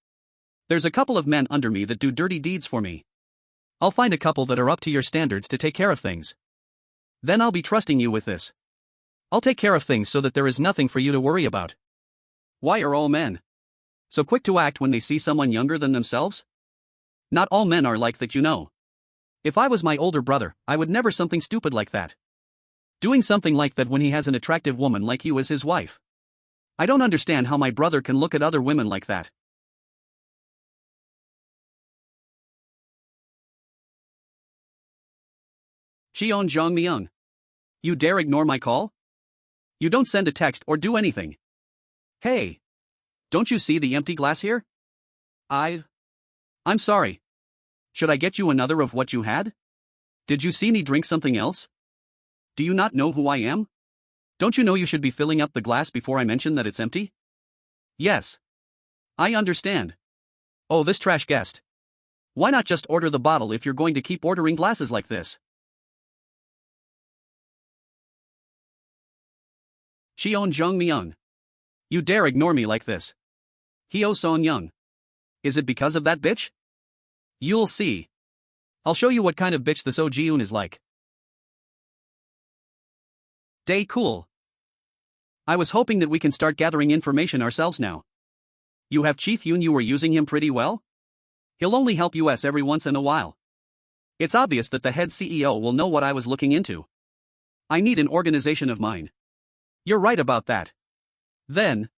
There's a couple of men under me that do dirty deeds for me. I'll find a couple that are up to your standards to take care of things. Then I'll be trusting you with this. I'll take care of things so that there is nothing for you to worry about. Why are all men so quick to act when they see someone younger than themselves? Not all men are like that, you know. If I was my older brother, I would never something stupid like that. Doing something like that when he has an attractive woman like you as his wife. I don't understand how my brother can look at other women like that. Cheon Joong Myung. You dare ignore my call? You don't send a text or do anything. Hey. Don't you see the empty glass here? I'm sorry. Should I get you another of what you had? Did you see me drink something else? Do you not know who I am? Don't you know you should be filling up the glass before I mention that it's empty? Yes. I understand. Oh, this trash guest. Why not just order the bottle if you're going to keep ordering glasses like this? Cheon Joong Myung. You dare ignore me like this. Hyo Son Young. Is it because of that bitch? You'll see. I'll show you what kind of bitch this Oh Ji-eun is like. Day cool. I was hoping that we can start gathering information ourselves now. You have Chief Yoon, you were using him pretty well? He'll only help US every once in a while. It's obvious that the head CEO will know what I was looking into. I need an organization of mine. You're right about that. Then,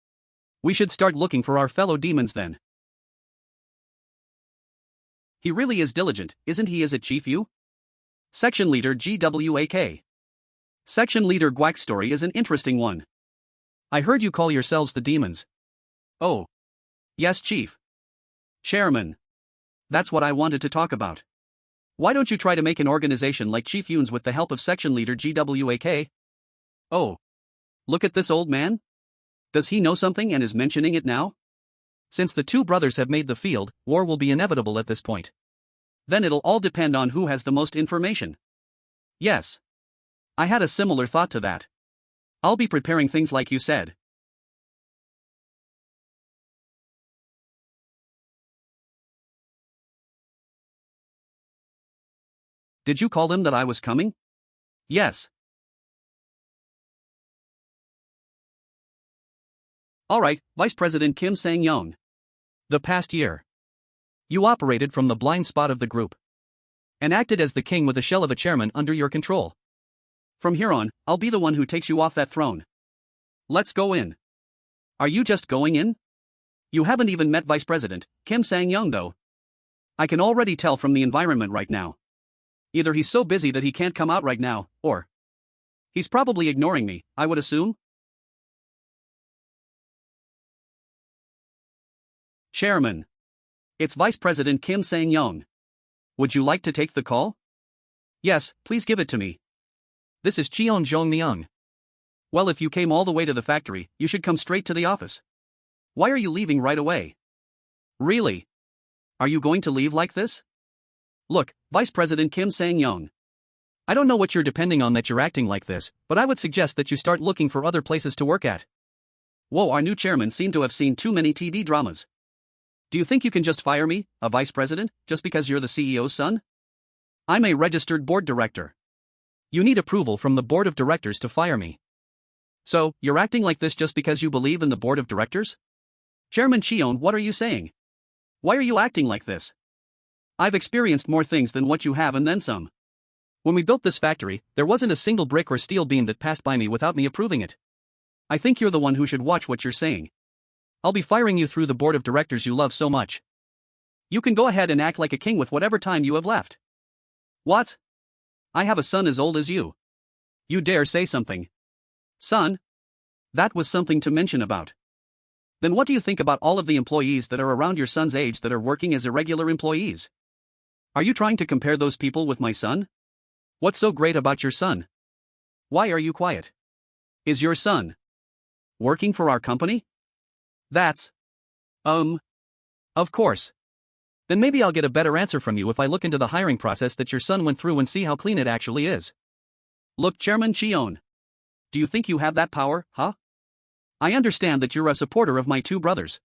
we should start looking for our fellow demons then. He really is diligent, isn't he? Is it Chief Yu? Section Leader GWAK. Section Leader Guak's story is an interesting one. I heard you call yourselves the demons. Oh. Yes, Chief. Chairman. That's what I wanted to talk about. Why don't you try to make an organization like Chief Yoon's with the help of Section Leader GWAK? Oh. Look at this old man. Does he know something and is mentioning it now? Since the two brothers have made the field, war will be inevitable at this point. Then it'll all depend on who has the most information. Yes. I had a similar thought to that. I'll be preparing things like you said. Did you call them that I was coming? Yes. Alright, Vice President Kim Sang-young. The past year. You operated from the blind spot of the group. And acted as the king with a shell of a chairman under your control. From here on, I'll be the one who takes you off that throne. Let's go in. Are you just going in? You haven't even met Vice President Kim Sang-young though. I can already tell from the environment right now. Either he's so busy that he can't come out right now, or he's probably ignoring me, I would assume. Chairman. It's Vice President Kim Sang-young. Would you like to take the call? Yes, please give it to me. This is Cheon Joong Myung. Well, if you came all the way to the factory, you should come straight to the office. Why are you leaving right away? Really? Are you going to leave like this? Look, Vice President Kim Sang-young. I don't know what you're depending on that you're acting like this, but I would suggest that you start looking for other places to work at. Whoa, our new chairman seemed to have seen too many TV dramas. Do you think you can just fire me, a vice president, just because you're the CEO's son? I'm a registered board director. You need approval from the board of directors to fire me. So, you're acting like this just because you believe in the board of directors? Chairman Cheon, what are you saying? Why are you acting like this? I've experienced more things than what you have and then some. When we built this factory, there wasn't a single brick or steel beam that passed by me without me approving it. I think you're the one who should watch what you're saying. I'll be firing you through the board of directors you love so much. You can go ahead and act like a king with whatever time you have left. What? I have a son as old as you. You dare say something? Son? That was something to mention about. Then what do you think about all of the employees that are around your son's age that are working as irregular employees? Are you trying to compare those people with my son? What's so great about your son? Why are you quiet? Is your son working for our company? That's... Of course. Then maybe I'll get a better answer from you if I look into the hiring process that your son went through and see how clean it actually is. Look, Chairman Cheon. Do you think you have that power, huh? I understand that you're a supporter of my two brothers.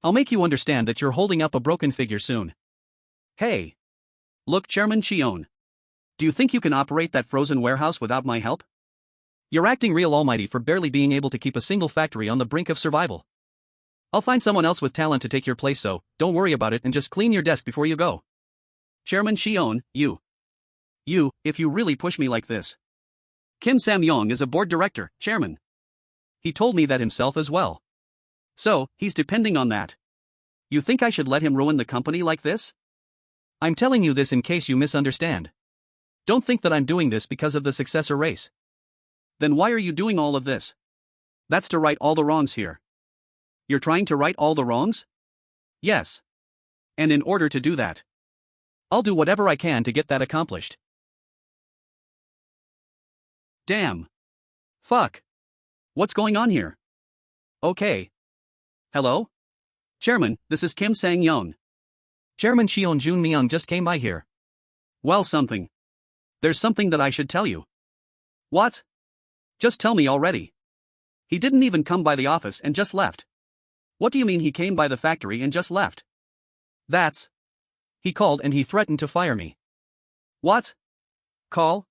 I'll make you understand that you're holding up a broken figure soon. Hey. Look, Chairman Cheon. Do you think you can operate that frozen warehouse without my help? You're acting real almighty for barely being able to keep a single factory on the brink of survival. I'll find someone else with talent to take your place, so don't worry about it and just clean your desk before you go. Chairman Cheon, you, if you really push me like this. Kim Sang-young is a board director, chairman. He told me that himself as well. So, he's depending on that. You think I should let him ruin the company like this? I'm telling you this in case you misunderstand. Don't think that I'm doing this because of the successor race. Then why are you doing all of this? That's to right all the wrongs here. You're trying to right all the wrongs? Yes. And in order to do that, I'll do whatever I can to get that accomplished. Damn. Fuck. What's going on here? Okay. Hello? Chairman, this is Kim Sang-young. Chairman Cheon Joong Myung just came by here. Well, something. There's something that I should tell you. What? Just tell me already. He didn't even come by the office and just left. What do you mean he came by the factory and just left? That's... He called and he threatened to fire me. What? Call?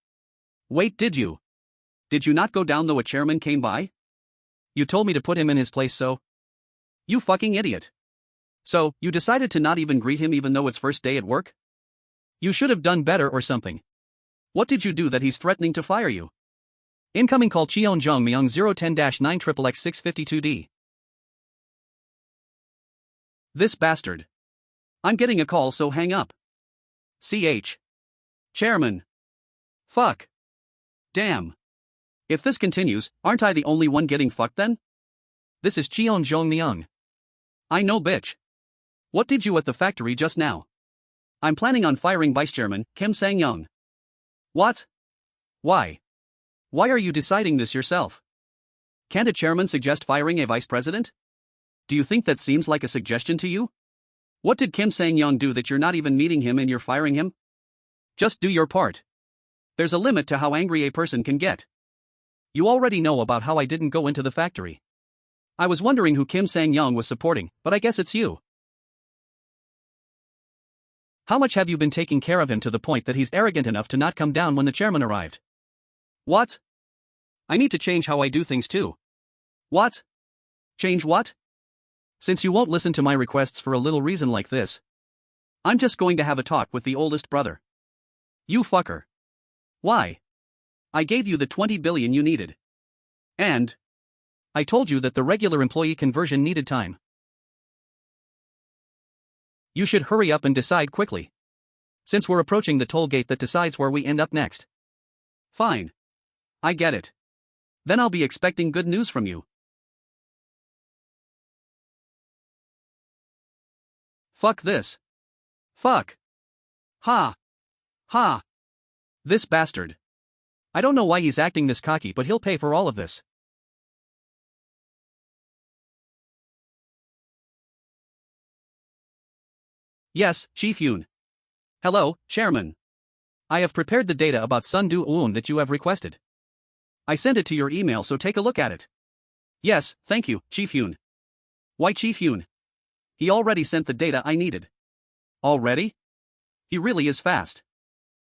Wait, did you? Did you not go down though a chairman came by? You told me to put him in his place, so... You fucking idiot. So, you decided to not even greet him even though it's first day at work? You should have done better or something. What did you do that he's threatening to fire you? Incoming call Cheon Joong Myung 010-9XXX652D. This bastard. I'm getting a call, so hang up. CH. Chairman. Fuck. Damn. If this continues, aren't I the only one getting fucked then? This is Cheon Joong Myung. I know, bitch. What did you at the factory just now? I'm planning on firing Vice Chairman Kim Sang-young. What? Why? Why are you deciding this yourself? Can't a chairman suggest firing a vice president? Do you think that seems like a suggestion to you? What did Kim Sang-young do that you're not even meeting him and you're firing him? Just do your part. There's a limit to how angry a person can get. You already know about how I didn't go into the factory. I was wondering who Kim Sang-young was supporting, but I guess it's you. How much have you been taking care of him to the point that he's arrogant enough to not come down when the chairman arrived? What? I need to change how I do things too. What? Change what? Since you won't listen to my requests for a little reason like this, I'm just going to have a talk with the oldest brother. You fucker. Why? I gave you the 20 billion you needed. And I told you that the regular employee conversion needed time. You should hurry up and decide quickly. Since we're approaching the toll gate that decides where we end up next. Fine. I get it. Then I'll be expecting good news from you. Fuck this. Fuck. Ha. Ha. This bastard. I don't know why he's acting this cocky, but he'll pay for all of this. Yes, Chief Yoon. Hello, Chairman. I have prepared the data about Sun Do-eun that you have requested. I sent it to your email, so take a look at it. Yes, thank you, Chief Yoon. Why Chief Yoon? He already sent the data I needed. Already? He really is fast.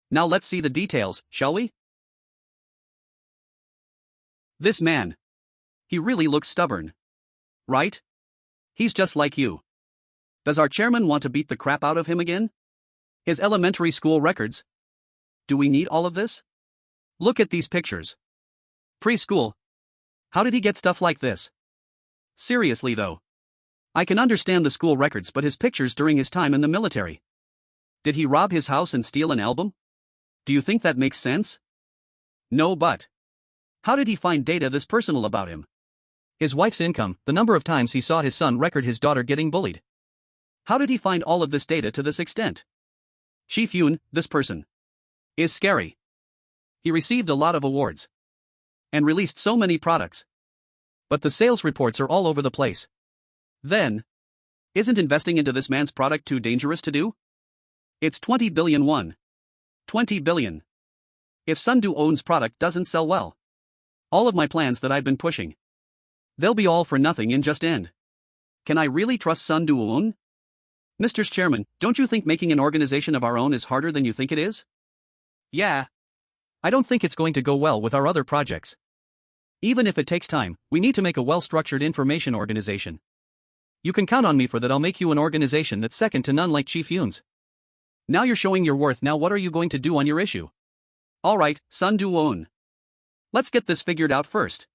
Now let's see the details, shall we? This man. He really looks stubborn. Right? He's just like you. Does our chairman want to beat the crap out of him again? His elementary school records? Do we need all of this? Look at these pictures. Preschool. How did he get stuff like this? Seriously though. I can understand the school records, but his pictures during his time in the military. Did he rob his house and steal an album? Do you think that makes sense? No, but how did he find data this personal about him? His wife's income, the number of times he saw his son record his daughter getting bullied. How did he find all of this data to this extent? Chief Yoon, this person is scary. He received a lot of awards and released so many products. But the sales reports are all over the place. Then, isn't investing into this man's product too dangerous to do? It's 20 billion won. 20 billion. If Sun Do-eun's product doesn't sell well, all of my plans that I've been pushing, they'll be all for nothing and just end. Can I really trust Sun Do-eun? Mr. Chairman, don't you think making an organization of our own is harder than you think it is? Yeah. I don't think it's going to go well with our other projects. Even if it takes time, we need to make a well-structured information organization. You can count on me for that. I'll make you an organization that's second to none like Chief Yoon's. Now you're showing your worth. Now what are you going to do on your issue? Alright, Sun Do-eun. Let's get this figured out first.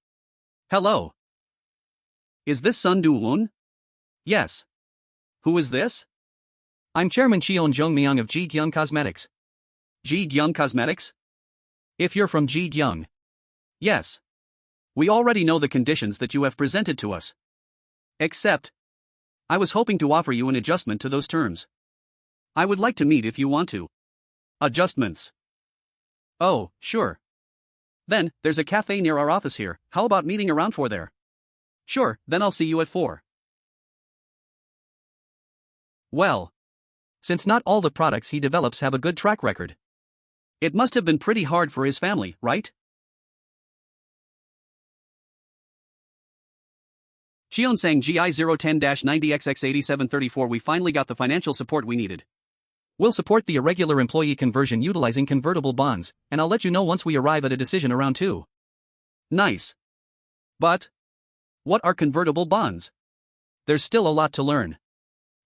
Hello. Is this Sun Do-eun? Yes. Who is this? I'm Chairman Cheon Joong Myung of Ji Gyoung Cosmetics. Ji Gyoung Cosmetics? If you're from Ji Gyoung. Yes. We already know the conditions that you have presented to us. Except, I was hoping to offer you an adjustment to those terms. I would like to meet if you want to. Adjustments. Oh, sure. Then, there's a cafe near our office here. How about meeting around 4 there? Sure, then I'll see you at 4. Well, since not all the products he develops have a good track record, it must have been pretty hard for his family, right? Cheonsang GI 010-90XX8734. We finally got the financial support we needed. We'll support the irregular employee conversion utilizing convertible bonds, and I'll let you know once we arrive at a decision around 2. Nice. But what are convertible bonds? There's still a lot to learn.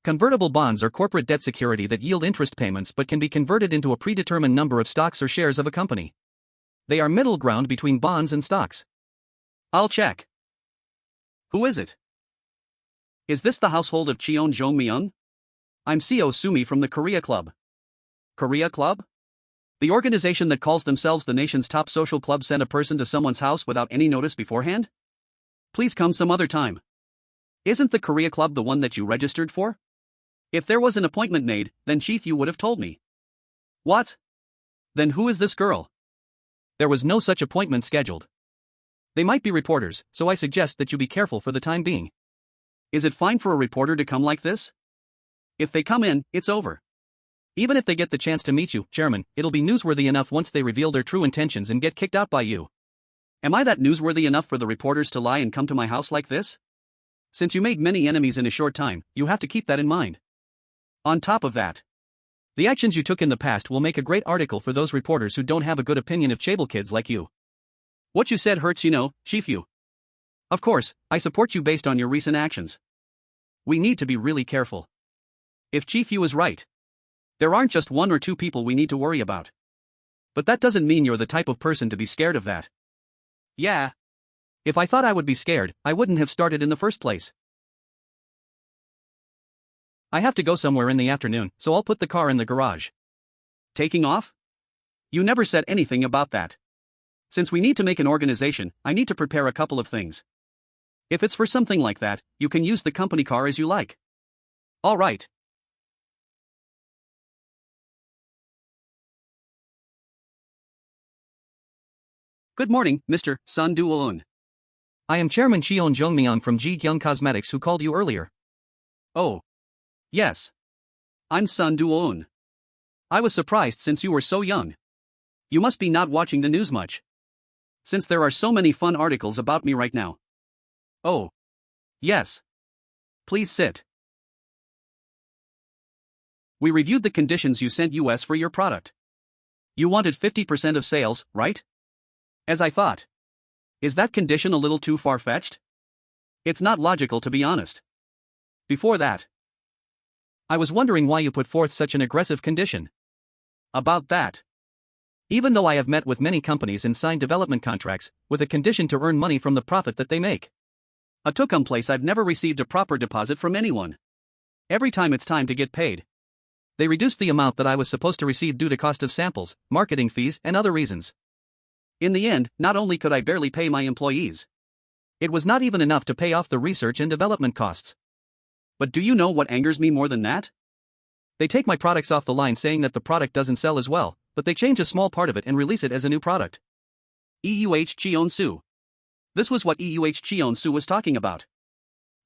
Convertible bonds are corporate debt security that yield interest payments but can be converted into a predetermined number of stocks or shares of a company. They are middle ground between bonds and stocks. I'll check. Who is it? Is this the household of Cheon Joong Myung? I'm Seo Sumi from the Korea Club. Korea Club? The organization that calls themselves the nation's top social club sent a person to someone's house without any notice beforehand? Please come some other time. Isn't the Korea Club the one that you registered for? If there was an appointment made, then Chief, you would have told me. What? Then who is this girl? There was no such appointment scheduled. They might be reporters, so I suggest that you be careful for the time being. Is it fine for a reporter to come like this? If they come in, it's over. Even if they get the chance to meet you, Chairman, it'll be newsworthy enough once they reveal their true intentions and get kicked out by you. Am I that newsworthy enough for the reporters to lie and come to my house like this? Since you made many enemies in a short time, you have to keep that in mind. On top of that, the actions you took in the past will make a great article for those reporters who don't have a good opinion of chaebol kids like you. What you said hurts, Chief Yu. Of course, I support you based on your recent actions. We need to be really careful. If Chief Yu is right, there aren't just one or two people we need to worry about. But that doesn't mean you're the type of person to be scared of that. Yeah. If I thought I would be scared, I wouldn't have started in the first place. I have to go somewhere in the afternoon, so I'll put the car in the garage. Taking off? You never said anything about that. Since we need to make an organization, I need to prepare a couple of things. If it's for something like that, you can use the company car as you like. All right. Good morning, Mr. Sun Duo-un. I am Chairman Cheon Joong Myung from Ji Gyoung Cosmetics who called you earlier. Oh. Yes. I'm Sun Duo-un. I was surprised since you were so young. You must be not watching the news much. Since there are so many fun articles about me right now. Oh. Yes. Please sit. We reviewed the conditions you sent US for your product. You wanted 50% of sales, right? As I thought. Is that condition a little too far-fetched? It's not logical, to be honest. Before that, I was wondering why you put forth such an aggressive condition. About that. Even though I have met with many companies and signed development contracts, with a condition to earn money from the profit that they make. A Tukum place I've never received a proper deposit from anyone. Every time it's time to get paid, they reduced the amount that I was supposed to receive due to cost of samples, marketing fees, and other reasons. In the end, not only could I barely pay my employees, it was not even enough to pay off the research and development costs. But do you know what angers me more than that? They take my products off the line saying that the product doesn't sell as well, but they change a small part of it and release it as a new product. EUH Cheon Su. This was what EUH Cheon Su was talking about.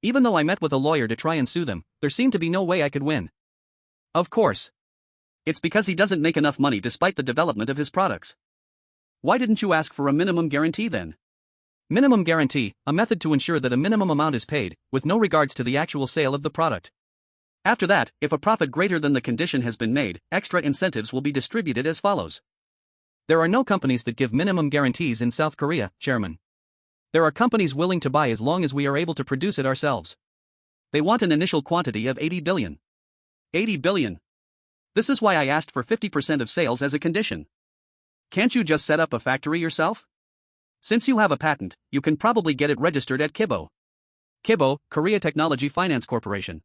Even though I met with a lawyer to try and sue them, there seemed to be no way I could win. Of course. It's because he doesn't make enough money despite the development of his products. Why didn't you ask for a minimum guarantee then? Minimum guarantee, a method to ensure that a minimum amount is paid, with no regards to the actual sale of the product. After that, if a profit greater than the condition has been made, extra incentives will be distributed as follows. There are no companies that give minimum guarantees in South Korea, Chairman. There are companies willing to buy as long as we are able to produce it ourselves. They want an initial quantity of 80 billion. 80 billion. This is why I asked for 50% of sales as a condition. Can't you just set up a factory yourself? Since you have a patent, you can probably get it registered at Kibo. Kibo, Korea Technology Finance Corporation.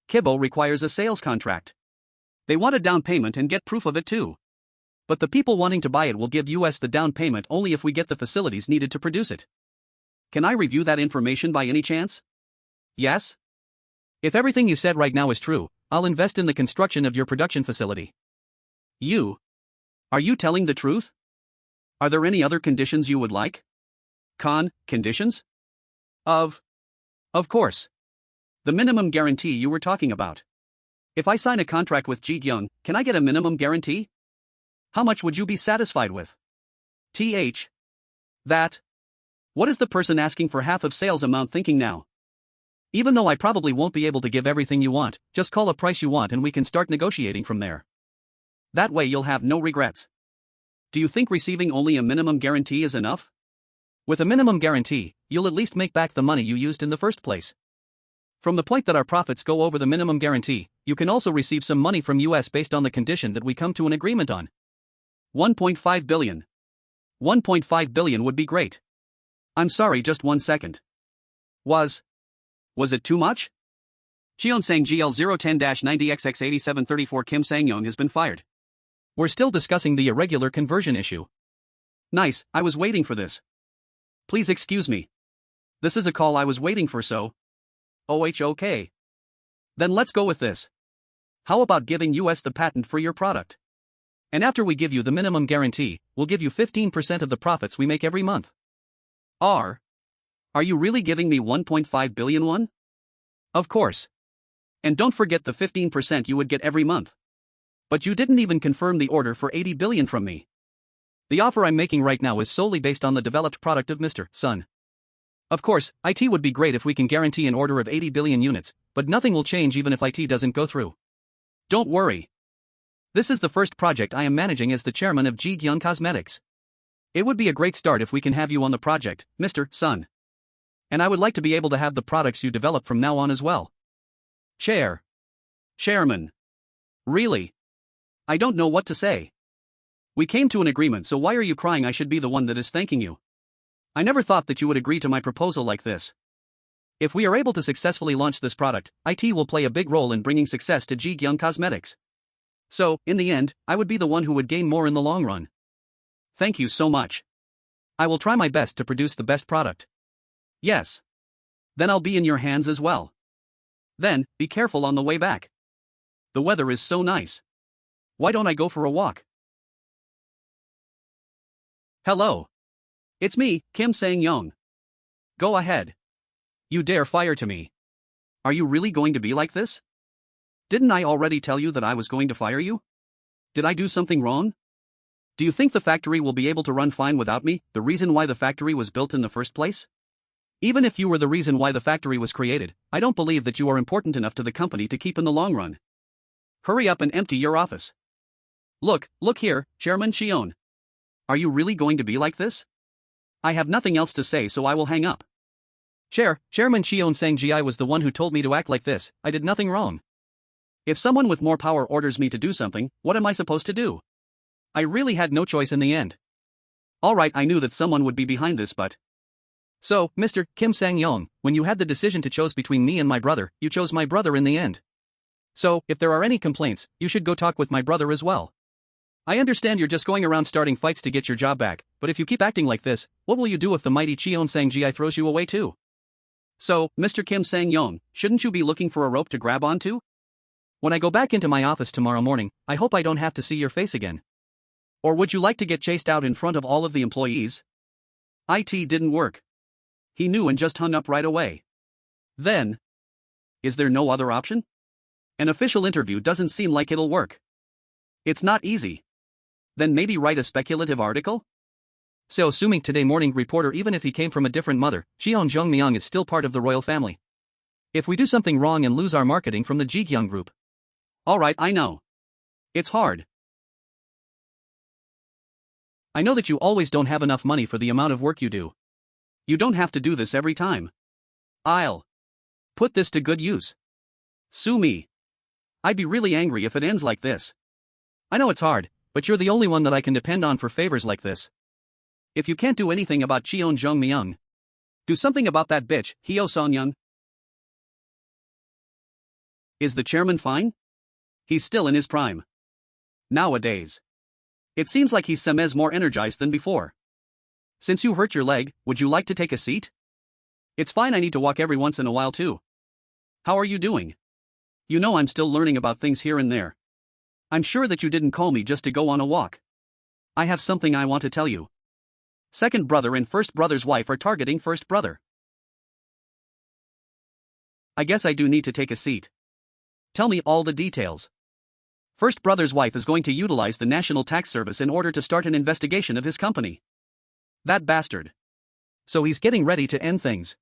Kibo requires a sales contract. They want a down payment and get proof of it too. But the people wanting to buy it will give us the down payment only if we get the facilities needed to produce it. Can I review that information by any chance? Yes? If everything you said right now is true, I'll invest in the construction of your production facility. Are you telling the truth? Are there any other conditions you would like? Conditions? Of course. The minimum guarantee you were talking about. If I sign a contract with Ji Gyoung, can I get a minimum guarantee? How much would you be satisfied with? That. What is the person asking for half of sales amount thinking now? Even though I probably won't be able to give everything you want, just call a price you want and we can start negotiating from there. That way you'll have no regrets. Do you think receiving only a minimum guarantee is enough? With a minimum guarantee, you'll at least make back the money you used in the first place. From the point that our profits go over the minimum guarantee, you can also receive some money from US based on the condition that we come to an agreement on. 1.5 billion. 1.5 billion would be great. I'm sorry, just 1 second. Was it too much? Cheon Sang GL 010-90XX8734 Kim Sang-young has been fired. We're still discussing the irregular conversion issue. Nice, I was waiting for this. Please excuse me. This is a call I was waiting for, so. Okay. Then let's go with this. How about giving us the patent for your product? And after we give you the minimum guarantee, we'll give you 15% of the profits we make every month. Are you really giving me 1.5 billion won? Of course. And don't forget the 15% you would get every month. But you didn't even confirm the order for 80 billion from me. The offer I'm making right now is solely based on the developed product of Mr. Sun. Of course, IT would be great if we can guarantee an order of 80 billion units, but nothing will change even if IT doesn't go through. Don't worry. This is the first project I am managing as the chairman of Ji Gyoung Cosmetics. It would be a great start if we can have you on the project, Mr. Sun. And I would like to be able to have the products you develop from now on as well. Chairman. Really? I don't know what to say. We came to an agreement, so why are you crying? I should be the one that is thanking you. I never thought that you would agree to my proposal like this. If we are able to successfully launch this product, IT will play a big role in bringing success to Ji Gyoung Cosmetics. So, in the end, I would be the one who would gain more in the long run. Thank you so much. I will try my best to produce the best product. Yes. Then I'll be in your hands as well. Then, be careful on the way back. The weather is so nice. Why don't I go for a walk? Hello. It's me, Kim Sang-young. Go ahead. You dare fire to me. Are you really going to be like this? Didn't I already tell you that I was going to fire you? Did I do something wrong? Do you think the factory will be able to run fine without me, the reason why the factory was built in the first place? Even if you were the reason why the factory was created, I don't believe that you are important enough to the company to keep in the long run. Hurry up and empty your office. Look here, Chairman Cheon. Are you really going to be like this? I have nothing else to say, so I will hang up. Chairman Cheon Sang-ji, I was the one who told me to act like this. I did nothing wrong. If someone with more power orders me to do something, what am I supposed to do? I really had no choice in the end. Alright, I knew that someone would be behind this, but... So, Mr. Kim Sang-young, when you had the decision to choose between me and my brother, you chose my brother in the end. So, if there are any complaints, you should go talk with my brother as well. I understand you're just going around starting fights to get your job back, but if you keep acting like this, what will you do if the mighty Cheon Sang-ji throws you away too? So, Mr. Kim Sang-young, shouldn't you be looking for a rope to grab onto? When I go back into my office tomorrow morning, I hope I don't have to see your face again. Or would you like to get chased out in front of all of the employees? IT didn't work. He knew and just hung up right away. Then, is there no other option? An official interview doesn't seem like it'll work. It's not easy. Then maybe write a speculative article? So assuming Today Morning reporter, even if he came from a different mother, Cheon Joong Myung is still part of the royal family. If we do something wrong and lose our marketing from the Ji Gyoung Group. Alright, I know. It's hard. I know that you always don't have enough money for the amount of work you do. You don't have to do this every time. I'll put this to good use. Sue me. I'd be really angry if it ends like this. I know it's hard, but you're the only one that I can depend on for favors like this. If you can't do anything about Cheon Joong Myung, do something about that bitch, Hyo Son-young. Is the chairman fine? He's still in his prime. Nowadays. It seems like he's some more energized than before. Since you hurt your leg, would you like to take a seat? It's fine, I need to walk every once in a while too. How are you doing? You know I'm still learning about things here and there. I'm sure that you didn't call me just to go on a walk. I have something I want to tell you. Second brother and first brother's wife are targeting first brother. I guess I do need to take a seat. Tell me all the details. First brother's wife is going to utilize the National Tax Service in order to start an investigation of his company. That bastard. So he's getting ready to end things.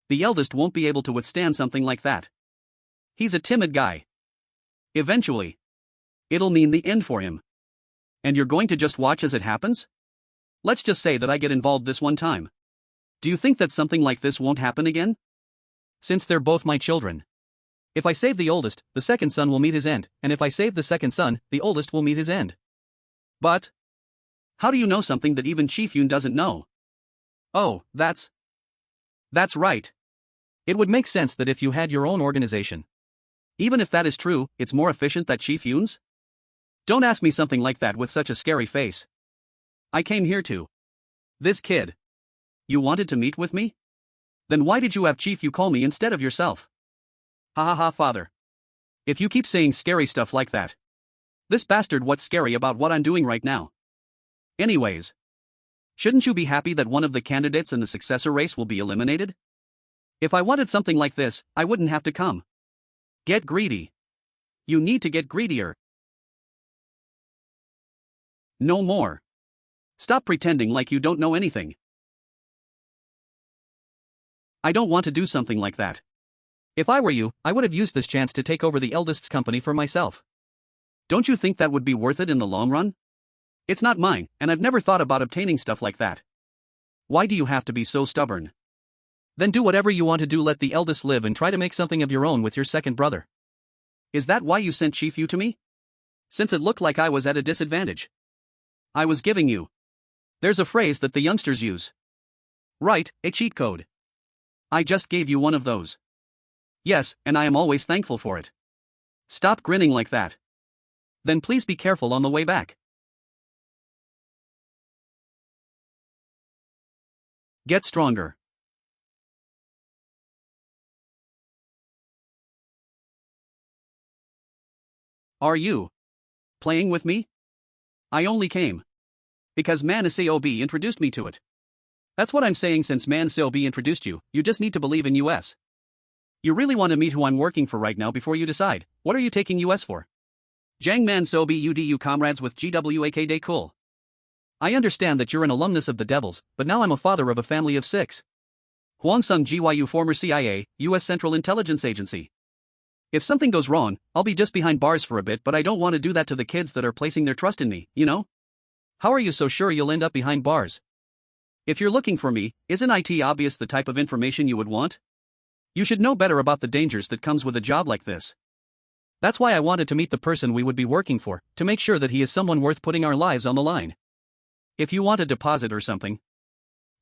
The eldest won't be able to withstand something like that. He's a timid guy. Eventually, it'll mean the end for him. And you're going to just watch as it happens? Let's just say that I get involved this one time. Do you think that something like this won't happen again? Since they're both my children. If I save the oldest, the second son will meet his end, and if I save the second son, the oldest will meet his end. But how do you know something that even Chief Yoon doesn't know? Oh, that's right. It would make sense that if you had your own organization. Even if that is true, it's more efficient than Chief Yoon's? Don't ask me something like that with such a scary face. I came here to. This kid. You wanted to meet with me? Then why did you have Chief Yoon call me instead of yourself? Ha ha ha, father. If you keep saying scary stuff like that. This bastard, what's scary about what I'm doing right now? Anyways. Shouldn't you be happy that one of the candidates in the successor race will be eliminated? If I wanted something like this, I wouldn't have to come. Get greedy. You need to get greedier. No more. Stop pretending like you don't know anything. I don't want to do something like that. If I were you, I would have used this chance to take over the eldest's company for myself. Don't you think that would be worth it in the long run? It's not mine, and I've never thought about obtaining stuff like that. Why do you have to be so stubborn? Then do whatever you want to do, let the eldest live and try to make something of your own with your second brother. Is that why you sent Chief Yu to me? Since it looked like I was at a disadvantage. I was giving you. There's a phrase that the youngsters use. Right, a cheat code. I just gave you one of those. Yes, and I am always thankful for it. Stop grinning like that. Then please be careful on the way back. Get stronger. Are you playing with me? I only came because Man SEO introduced me to it. That's what I'm saying. Since Man SEO introduced you, you just need to believe in US. You really want to meet who I'm working for right now before you decide. What are you taking US for? Jang Man SEO UDU comrades with GWAK Day cool. I understand that you're an alumnus of the Devils, but now I'm a father of a family of 6. Hwangsung GYU, former CIA, US Central Intelligence Agency. If something goes wrong, I'll be just behind bars for a bit, but I don't want to do that to the kids that are placing their trust in me, you know? How are you so sure you'll end up behind bars? If you're looking for me, isn't it obvious the type of information you would want? You should know better about the dangers that comes with a job like this. That's why I wanted to meet the person we would be working for, to make sure that he is someone worth putting our lives on the line. If you want a deposit or something.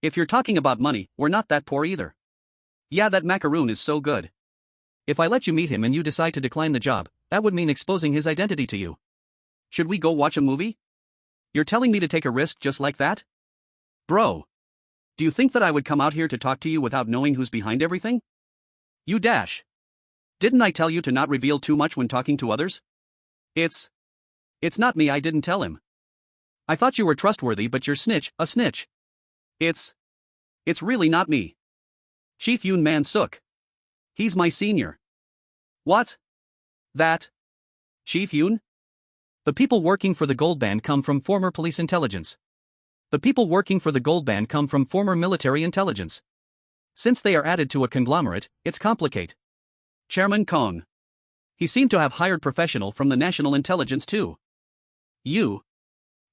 If you're talking about money, we're not that poor either. Yeah, that macaroon is so good. If I let you meet him and you decide to decline the job, that would mean exposing his identity to you. Should we go watch a movie? You're telling me to take a risk just like that? Bro. Do you think that I would come out here to talk to you without knowing who's behind everything? You dash. Didn't I tell you to not reveal too much when talking to others? It's not me, I didn't tell him. I thought you were trustworthy, but you're a snitch. It's really not me. Chief Yoon Man Suk. He's my senior. What? That? Chief Yoon? The people working for the Gold Band come from former police intelligence. The people working for the Gold Band come from former military intelligence. Since they are added to a conglomerate, it's complicated. Chairman Kong. He seemed to have hired professional from the national intelligence too. You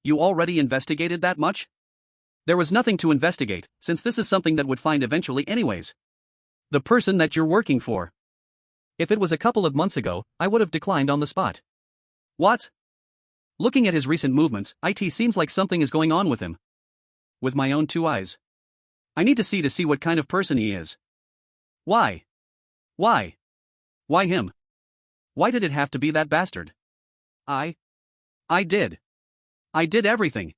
already investigated that much? There was nothing to investigate, since this is something that would find eventually anyways. The person that you're working for. If it was a couple of months ago, I would have declined on the spot. What? Looking at his recent movements, it seems like something is going on with him. With my own 2 eyes. I need to see what kind of person he is. Why? Why him? Why did it have to be that bastard? I did everything.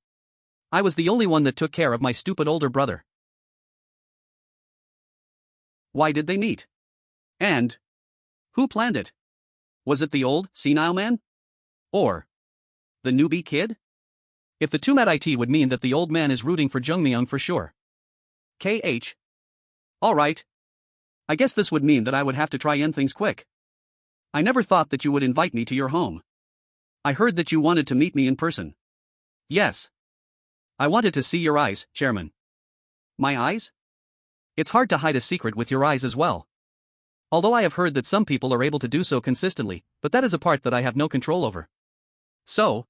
I was the only one that took care of my stupid older brother. Why did they meet? And who planned it? Was it the old, senile man? Or the newbie kid? If the two met, it would mean that the old man is rooting for Joong Myung for sure. KH. Alright. I guess this would mean that I would have to try end things quick. I never thought that you would invite me to your home. I heard that you wanted to meet me in person. Yes. I wanted to see your eyes, Chairman. My eyes? It's hard to hide a secret with your eyes as well. Although I have heard that some people are able to do so consistently, but that is a part that I have no control over. So,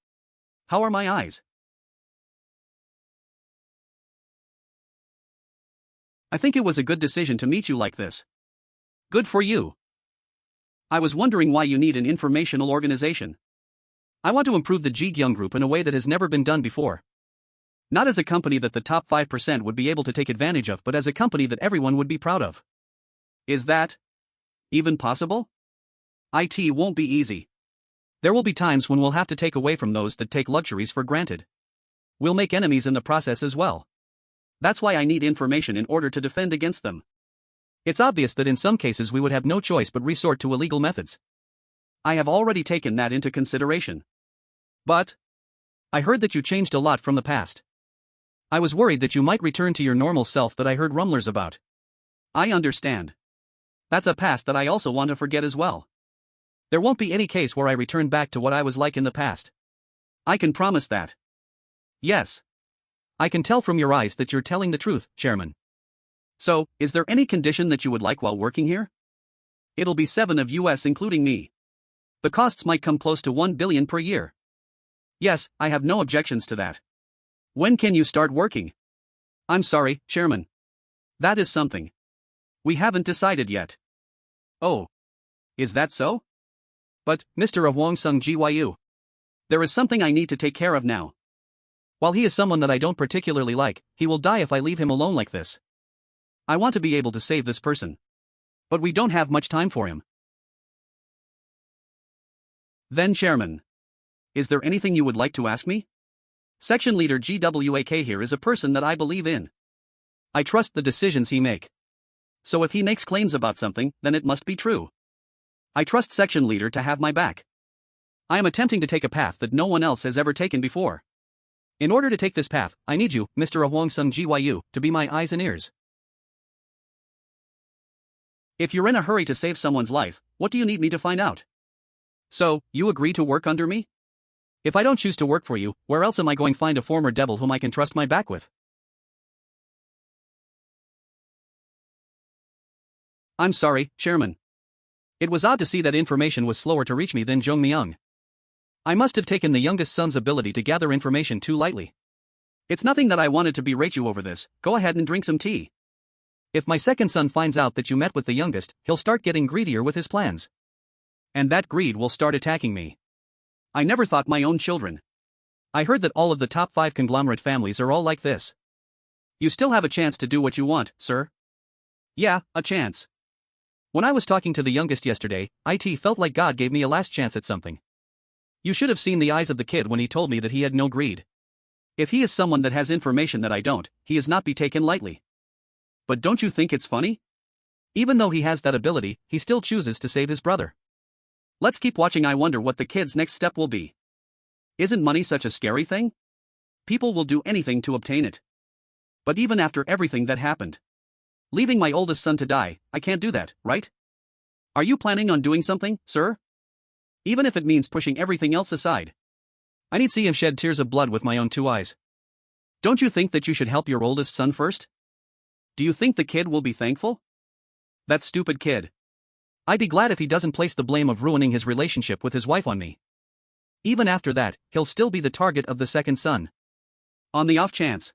how are my eyes? I think it was a good decision to meet you like this. Good for you. I was wondering why you need an informational organization. I want to improve the Ji Gyoung Group in a way that has never been done before. Not as a company that the top 5% would be able to take advantage of, but as a company that everyone would be proud of. Is that even possible? It won't be easy. There will be times when we'll have to take away from those that take luxuries for granted. We'll make enemies in the process as well. That's why I need information in order to defend against them. It's obvious that in some cases we would have no choice but resort to illegal methods. I have already taken that into consideration. But I heard that you changed a lot from the past. I was worried that you might return to your normal self that I heard rumblers about. I understand. That's a past that I also want to forget as well. There won't be any case where I return back to what I was like in the past. I can promise that. Yes. I can tell from your eyes that you're telling the truth, Chairman. So, is there any condition that you would like while working here? It'll be 7 of US including me. The costs might come close to 1 billion per year. Yes, I have no objections to that. When can you start working? I'm sorry, Chairman. That is something. We haven't decided yet. Oh. Is that so? But, Mr. Ahwang Sung Gyu, there is something I need to take care of now. While he is someone that I don't particularly like, he will die if I leave him alone like this. I want to be able to save this person. But we don't have much time for him. Then Chairman. Is there anything you would like to ask me? Section Leader GWAK here is a person that I believe in. I trust the decisions he make. So if he makes claims about something, then it must be true. I trust Section Leader to have my back. I am attempting to take a path that no one else has ever taken before. In order to take this path, I need you, Mr. Ahwang Sung Gyu, to be my eyes and ears. If you're in a hurry to save someone's life, what do you need me to find out? So, you agree to work under me? If I don't choose to work for you, where else am I going to find a former devil whom I can trust my back with? I'm sorry, Chairman. It was odd to see that information was slower to reach me than Joong Myung. I must have taken the youngest son's ability to gather information too lightly. It's nothing that I wanted to berate you over this, go ahead and drink some tea. If my second son finds out that you met with the youngest, he'll start getting greedier with his plans. And that greed will start attacking me. I never thought my own children. I heard that all of the top 5 conglomerate families are all like this. You still have a chance to do what you want, sir. Yeah, a chance. When I was talking to the youngest yesterday, it felt like God gave me a last chance at something. You should have seen the eyes of the kid when he told me that he had no greed. If he is someone that has information that I don't, he is not be taken lightly. But don't you think it's funny? Even though he has that ability, he still chooses to save his brother. Let's keep watching. I wonder what the kid's next step will be. Isn't money such a scary thing? People will do anything to obtain it. But even after everything that happened, leaving my oldest son to die, I can't do that, right? Are you planning on doing something, sir? Even if it means pushing everything else aside. I need to see him shed tears of blood with my own 2 eyes. Don't you think that you should help your oldest son first? Do you think the kid will be thankful? That stupid kid. I'd be glad if he doesn't place the blame of ruining his relationship with his wife on me. Even after that, he'll still be the target of the second son. On the off chance.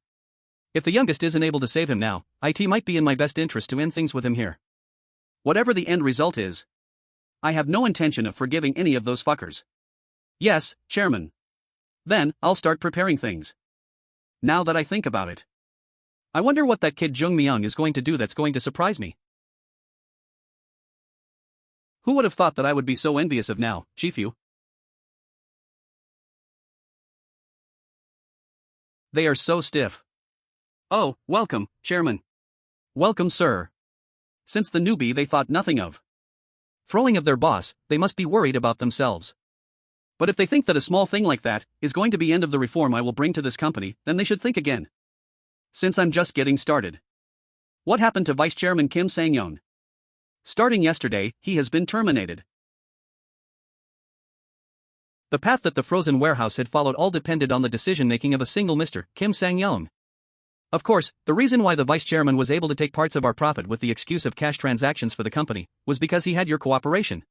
If the youngest isn't able to save him now, it might be in my best interest to end things with him here. Whatever the end result is, I have no intention of forgiving any of those fuckers. Yes, Chairman. Then, I'll start preparing things. Now that I think about it. I wonder what that kid Joong Myung is going to do that's going to surprise me. Who would have thought that I would be so envious of now, Chifu? They are so stiff. Oh, welcome, Chairman. Welcome, sir. Since the newbie they thought nothing of throwing of their boss, they must be worried about themselves. But if they think that a small thing like that is going to be end of the reform I will bring to this company, then they should think again. Since I'm just getting started. What happened to Vice Chairman Kim Sang-yeon? Starting yesterday, he has been terminated. The path that the frozen warehouse had followed all depended on the decision-making of a single Mr. Kim Sang-yeon. Of course, the reason why the vice chairman was able to take parts of our profit with the excuse of cash transactions for the company was because he had your cooperation.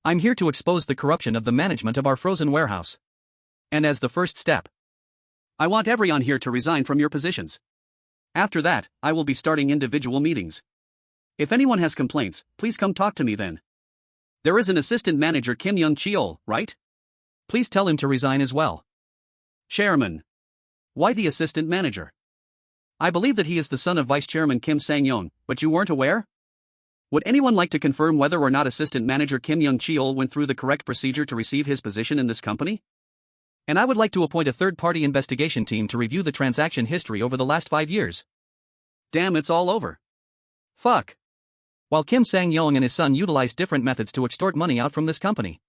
I'm here to expose the corruption of the management of our frozen warehouse. And as the first step, I want everyone here to resign from your positions. After that, I will be starting individual meetings. If anyone has complaints, please come talk to me then. There is an assistant manager Kim Young-cheol, right? Please tell him to resign as well. Chairman. Why the assistant manager? I believe that he is the son of Vice Chairman Kim Sang-yeon, but you weren't aware? Would anyone like to confirm whether or not assistant manager Kim Young-cheol went through the correct procedure to receive his position in this company? And I would like to appoint a third-party investigation team to review the transaction history over the last 5 years. Damn, it's all over. Fuck. While Kim Sang-yeon and his son utilized different methods to extort money out from this company.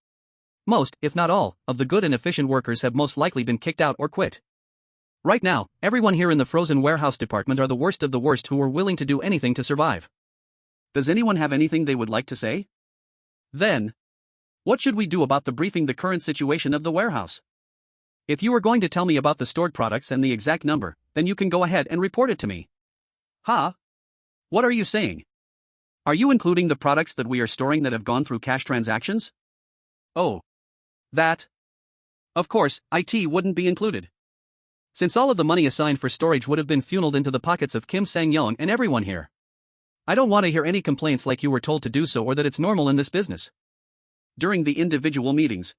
Most, if not all, of the good and efficient workers have most likely been kicked out or quit. Right now, everyone here in the frozen warehouse department are the worst of the worst who are willing to do anything to survive. Does anyone have anything they would like to say? Then, what should we do about the briefing the current situation of the warehouse? If you are going to tell me about the stored products and the exact number, then you can go ahead and report it to me. Huh? What are you saying? Are you including the products that we are storing that have gone through cash transactions? Oh. That. Of course, IT wouldn't be included. Since all of the money assigned for storage would have been funneled into the pockets of Kim Sang-young and everyone here. I don't want to hear any complaints like you were told to do so or that it's normal in this business. During the individual meetings,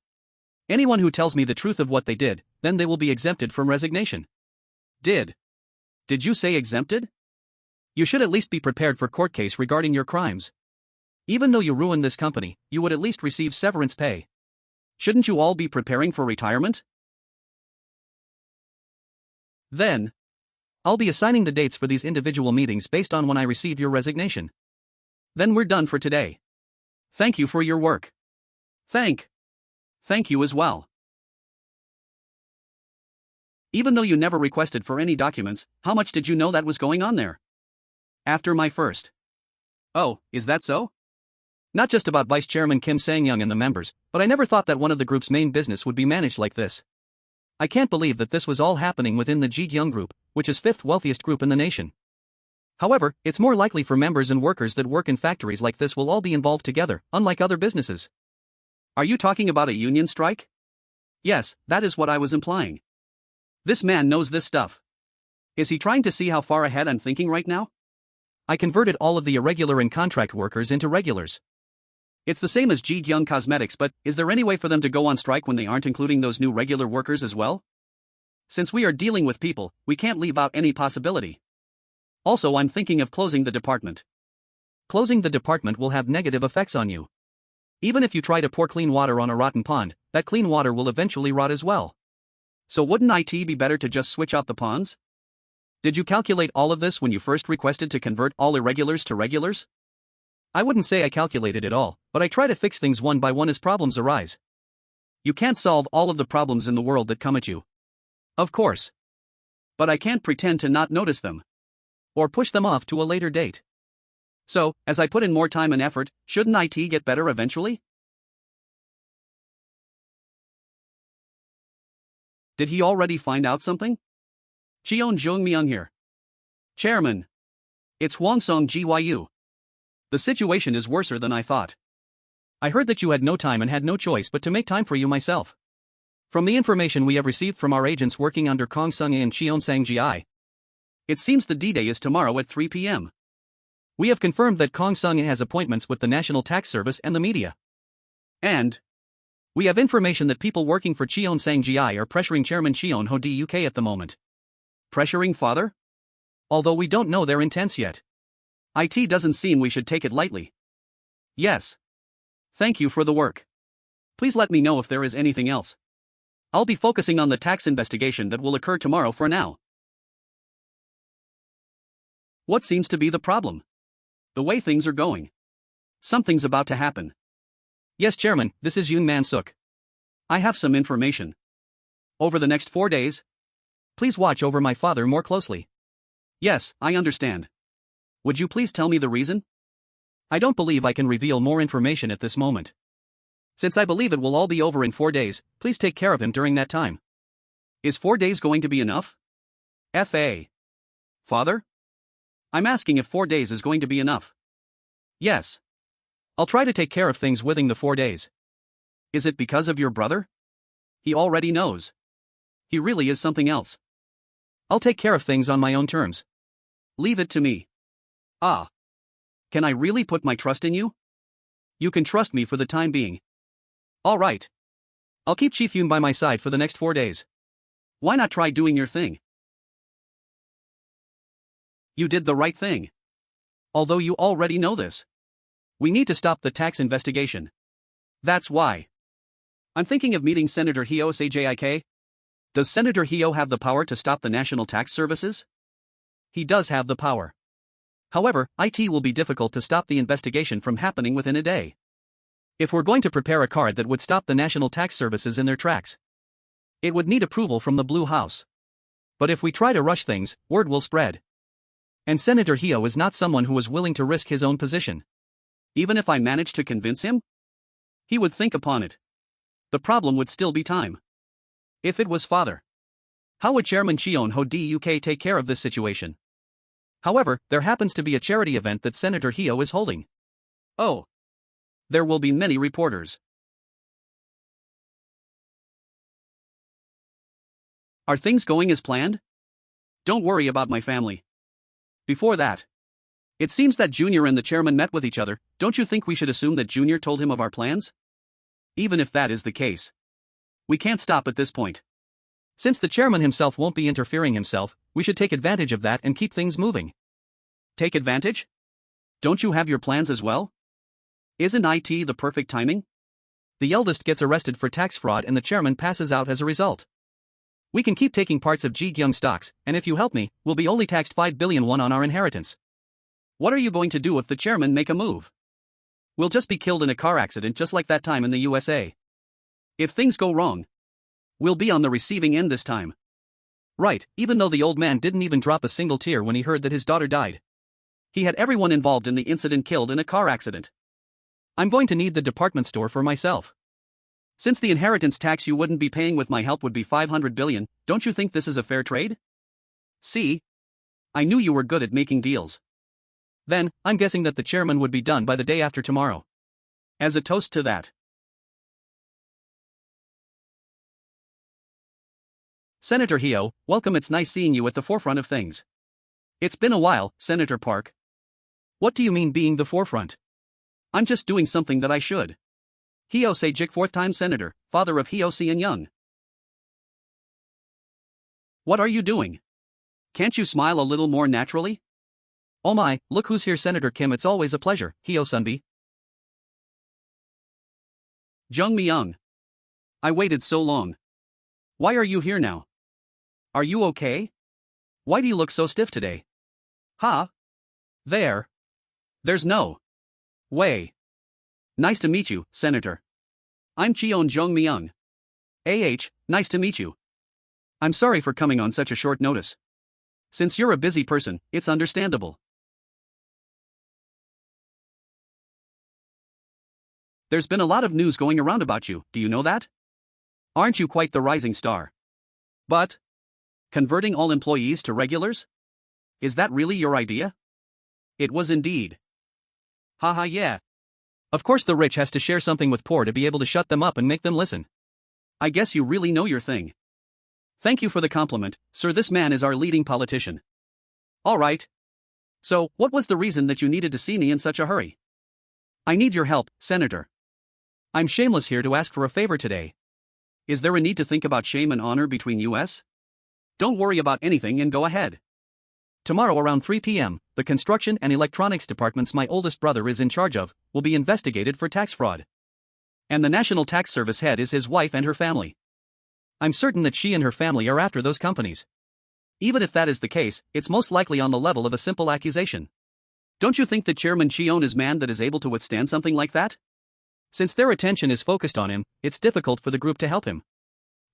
anyone who tells me the truth of what they did, then they will be exempted from resignation. Did you say exempted? You should at least be prepared for court case regarding your crimes. Even though you ruined this company, you would at least receive severance pay. Shouldn't you all be preparing for retirement? Then, I'll be assigning the dates for these individual meetings based on when I receive your resignation. Then we're done for today. Thank you for your work. Thank you as well. Even though you never requested for any documents, how much did you know that was going on there? After my first. Oh, is that so? Not just about Vice Chairman Kim Sang-young and the members, but I never thought that one of the group's main business would be managed like this. I can't believe that this was all happening within the Ji Gyoung Group, which is fifth wealthiest group in the nation. However, it's more likely for members and workers that work in factories like this will all be involved together, unlike other businesses. Are you talking about a union strike? Yes, that is what I was implying. This man knows this stuff. Is he trying to see how far ahead I'm thinking right now? I converted all of the irregular and contract workers into regulars. It's the same as Ji Gyoung Cosmetics, but is there any way for them to go on strike when they aren't including those new regular workers as well? Since we are dealing with people, we can't leave out any possibility. Also, I'm thinking of closing the department. Closing the department will have negative effects on you. Even if you try to pour clean water on a rotten pond, that clean water will eventually rot as well. So wouldn't it be better to just switch out the ponds? Did you calculate all of this when you first requested to convert all irregulars to regulars? I wouldn't say I calculated it all, but I try to fix things one by one as problems arise. You can't solve all of the problems in the world that come at you. Of course. But I can't pretend to not notice them. Or push them off to a later date. So, as I put in more time and effort, shouldn't IT get better eventually? Did he already find out something? Cheon Joong Myung here. Chairman. It's Hwangsong Gyu. The situation is worser than I thought. I heard that you had no time and had no choice but to make time for you myself. From the information we have received from our agents working under Kong Sung-e and Cheon Sang-gi, it seems the D-Day is tomorrow at 3 p.m. We have confirmed that Kong Sung-e has appointments with the National Tax Service and the media. And we have information that people working for Cheon Sang-gi are pressuring Chairman Cheon Ho-duk at the moment. Pressuring father? Although we don't know their intents yet. IT doesn't seem we should take it lightly. Yes. Thank you for the work. Please let me know if there is anything else. I'll be focusing on the tax investigation that will occur tomorrow for now. What seems to be the problem? The way things are going. Something's about to happen. Yes, Chairman, this is Yoon Man-suk. I have some information. Over the next 4 days, please watch over my father more closely. Yes, I understand. Would you please tell me the reason? I don't believe I can reveal more information at this moment. Since I believe it will all be over in 4 days, please take care of him during that time. Is 4 days going to be enough? F.A. Father? I'm asking if 4 days is going to be enough. Yes. I'll try to take care of things within the 4 days. Is it because of your brother? He already knows. He really is something else. I'll take care of things on my own terms. Leave it to me. Ah. Can I really put my trust in you? You can trust me for the time being. All right. I'll keep Chief Yoon by my side for the next 4 days. Why not try doing your thing? You did the right thing. Although you already know this. We need to stop the tax investigation. That's why. I'm thinking of meeting Senator Heo Sajik. Does Senator Heo have the power to stop the National Tax Services? He does have the power. However, it will be difficult to stop the investigation from happening within a day. If we're going to prepare a card that would stop the National Tax Services in their tracks, it would need approval from the Blue House. But if we try to rush things, word will spread. And Senator Heo is not someone who was willing to risk his own position. Even if I managed to convince him? He would think upon it. The problem would still be time. If it was father, how would Chairman Cheon Ho Duk take care of this situation? However, there happens to be a charity event that Senator Heo is holding. Oh. There will be many reporters. Are things going as planned? Don't worry about my family. Before that, it seems that Junior and the chairman met with each other. Don't you think we should assume that Junior told him of our plans? Even if that is the case, we can't stop at this point. Since the chairman himself won't be interfering himself, we should take advantage of that and keep things moving. Take advantage? Don't you have your plans as well? Isn't it the perfect timing? The eldest gets arrested for tax fraud and the chairman passes out as a result. We can keep taking parts of Ji Gyoung stocks, and if you help me, we'll be only taxed 5 billion won on our inheritance. What are you going to do if the chairman make a move? We'll just be killed in a car accident just like that time in the USA. If things go wrong, we'll be on the receiving end this time. Right, even though the old man didn't even drop a single tear when he heard that his daughter died. He had everyone involved in the incident killed in a car accident. I'm going to need the department store for myself. Since the inheritance tax you wouldn't be paying with my help would be 500 billion, don't you think this is a fair trade? See? I knew you were good at making deals. Then, I'm guessing that the chairman would be done by the day after tomorrow. As a toast to that. Senator Heo, welcome. It's nice seeing you at the forefront of things. It's been a while, Senator Park. What do you mean being the forefront? I'm just doing something that I should. Heo Se-jik, fourth-time senator, father of Heo Se-young. What are you doing? Can't you smile a little more naturally? Oh my, look who's here, Senator Kim. It's always a pleasure, Heo Sunbi. Joong Myung. I waited so long. Why are you here now? Are you okay? Why do you look so stiff today? Huh? There's no way. Nice to meet you, Senator. I'm Cheon Joong Myung. Nice to meet you. I'm sorry for coming on such a short notice. Since you're a busy person, it's understandable. There's been a lot of news going around about you, do you know that? Aren't you quite the rising star? But converting all employees to regulars? Is that really your idea? It was indeed. Haha, yeah. Of course the rich has to share something with poor to be able to shut them up and make them listen. I guess you really know your thing. Thank you for the compliment, sir. This man is our leading politician. All right. So, what was the reason that you needed to see me in such a hurry? I need your help, Senator. I'm shameless here to ask for a favor today. Is there a need to think about shame and honor between us? Don't worry about anything and go ahead. Tomorrow around 3 p.m., the construction and electronics departments my oldest brother is in charge of will be investigated for tax fraud. And the National Tax Service head is his wife and her family. I'm certain that she and her family are after those companies. Even if that is the case, it's most likely on the level of a simple accusation. Don't you think that Chairman Cheon is man that is able to withstand something like that? Since their attention is focused on him, it's difficult for the group to help him.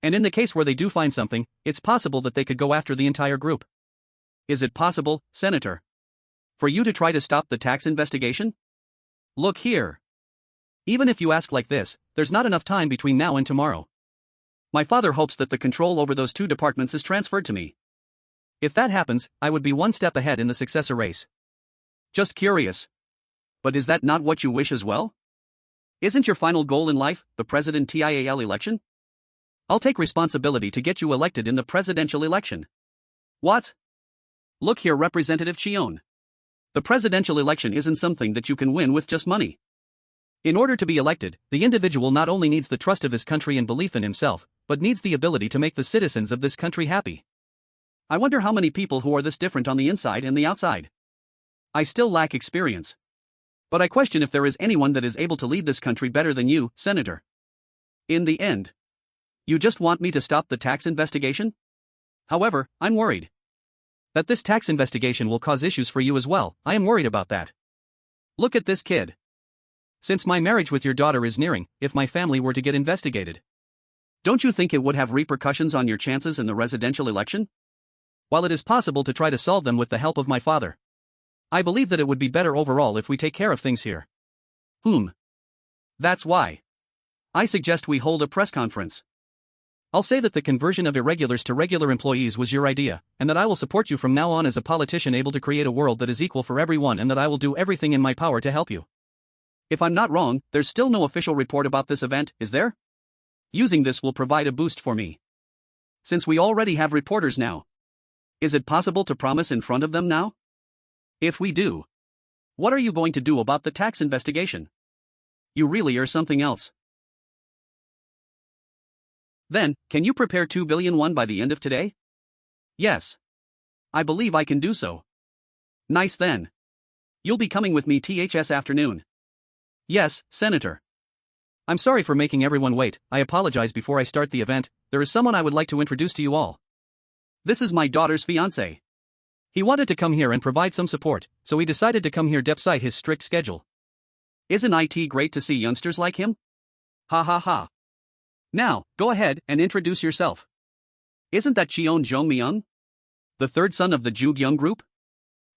And in the case where they do find something, it's possible that they could go after the entire group. Is it possible, Senator, for you to try to stop the tax investigation? Look here. Even if you ask like this, there's not enough time between now and tomorrow. My father hopes that the control over those two departments is transferred to me. If that happens, I would be one step ahead in the successor race. Just curious. But is that not what you wish as well? Isn't your final goal in life the President TIAL election? I'll take responsibility to get you elected in the presidential election. What? Look here, Representative Cheon. The presidential election isn't something that you can win with just money. In order to be elected, the individual not only needs the trust of his country and belief in himself, but needs the ability to make the citizens of this country happy. I wonder how many people who are this different on the inside and the outside. I still lack experience. But I question if there is anyone that is able to lead this country better than you, Senator. In the end, you just want me to stop the tax investigation? However, I'm worried that this tax investigation will cause issues for you as well. I am worried about that. Look at this kid. Since my marriage with your daughter is nearing, if my family were to get investigated, don't you think it would have repercussions on your chances in the residential election? while it is possible to try to solve them with the help of my father, I believe that it would be better overall if we take care of things here. That's why I suggest we hold a press conference. I'll say that the conversion of irregulars to regular employees was your idea, and that I will support you from now on as a politician able to create a world that is equal for everyone, and that I will do everything in my power to help you. If I'm not wrong, there's still no official report about this event, is there? Using this will provide a boost for me. Since we already have reporters now, is it possible to promise in front of them now? If we do, what are you going to do about the tax investigation? You really are something else. Then, can you prepare 2 billion won by the end of today? Yes. I believe I can do so. Nice then. You'll be coming with me this afternoon. Yes, Senator. I'm sorry for making everyone wait. I apologize. Before I start the event, there is someone I would like to introduce to you all. This is my daughter's fiancé. He wanted to come here and provide some support, so he decided to come here despite his strict schedule. Isn't it great to see youngsters like him? Ha ha ha. Now, go ahead and introduce yourself. Isn't that Cheon Joong Myung? The third son of the Ji Gyoung Group?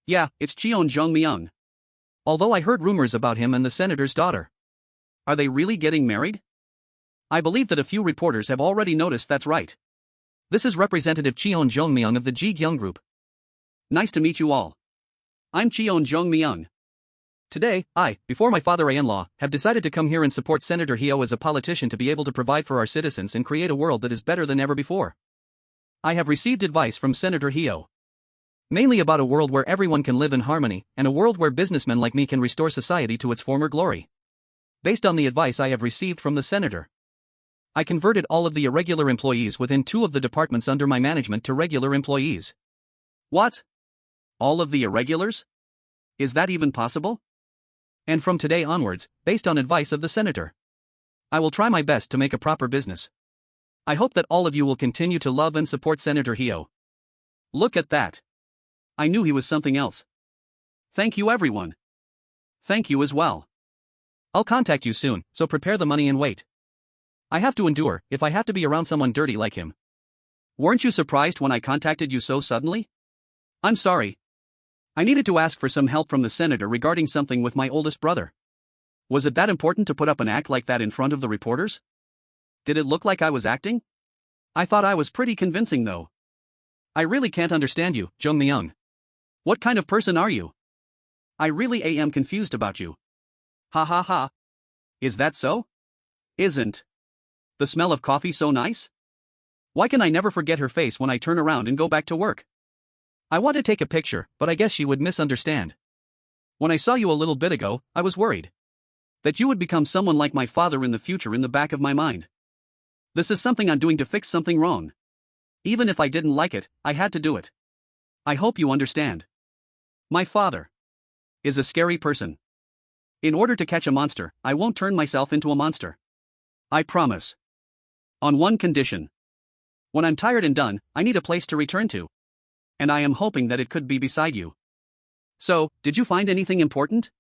Yeah, it's Cheon Joong Myung. Although I heard rumors about him and the senator's daughter. Are they really getting married? I believe that a few reporters have already noticed. That's right. This is Representative Cheon Joong Myung of the Ji Gyoung Group. Nice to meet you all. I'm Cheon Joong Myung. Today, before my father-in-law, have decided to come here and support Senator Heo as a politician to be able to provide for our citizens and create a world that is better than ever before. I have received advice from Senator Heo. Mainly about a world where everyone can live in harmony, and a world where businessmen like me can restore society to its former glory. Based on the advice I have received from the senator, I converted all of the irregular employees within 2 of the departments under my management to regular employees. What? All of the irregulars? Is that even possible? And from today onwards, based on advice of the senator, I will try my best to make a proper business. I hope that all of you will continue to love and support Senator Heo. Look at that. I knew he was something else. Thank you everyone. Thank you as well. I'll contact you soon, so prepare the money and wait. I have to endure if I have to be around someone dirty like him. Weren't you surprised when I contacted you so suddenly? I'm sorry. I needed to ask for some help from the senator regarding something with my oldest brother. Was it that important to put up an act like that in front of the reporters? Did it look like I was acting? I thought I was pretty convincing though. I really can't understand you, Joong Myung. What kind of person are you? I really am confused about you. Ha ha ha. Is that so? Isn't the smell of coffee so nice? Why can I never forget her face when I turn around and go back to work? I want to take a picture, but I guess she would misunderstand. When I saw you a little bit ago, I was worried that you would become someone like my father in the future. In the back of my mind, this is something I'm doing to fix something wrong. Even if I didn't like it, I had to do it. I hope you understand. My father is a scary person. In order to catch a monster, I won't turn myself into a monster. I promise. On one condition. When I'm tired and done, I need a place to return to. And I am hoping that it could be beside you. So, did you find anything important?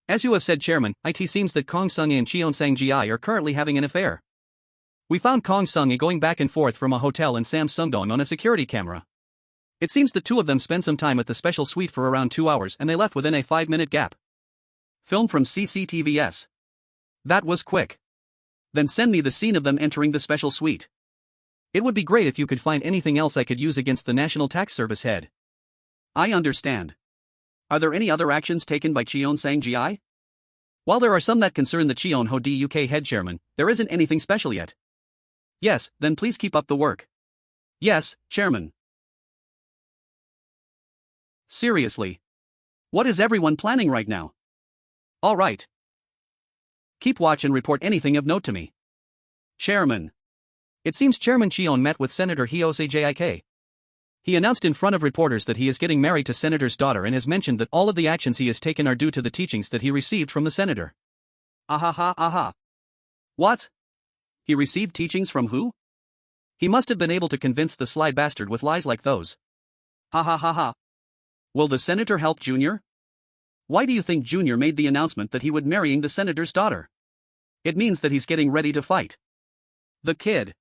As you have said, Chairman, it seems that Kong Sung-e and Cheon Sang-ji are currently having an affair. We found Kong Sung-e going back and forth from a hotel in Sam Sungdong on a security camera. It seems the two of them spent some time at the special suite for around 2 hours and they left within a 5-minute gap. Film from CCTVS. That was quick. Then send me the scene of them entering the special suite. It would be great if you could find anything else I could use against the National Tax Service head. I understand. Are there any other actions taken by Cheon Sang-ji? While there are some that concern the Cheon Ho D UK head chairman, there isn't anything special yet. Yes, then please keep up the work. Yes, Chairman. Seriously. What is everyone planning right now? All right. Keep watch and report anything of note to me. Chairman. It seems Chairman Cheon met with Senator Heo Sejik. He announced in front of reporters that he is getting married to Senator's daughter and has mentioned that all of the actions he has taken are due to the teachings that he received from the senator. Aha. What? He received teachings from who? He must have been able to convince the sly bastard with lies like those. Ha. Will the senator help Junior? Why do you think Junior made the announcement that he would marrying the senator's daughter? It means that he's getting ready to fight. The kid.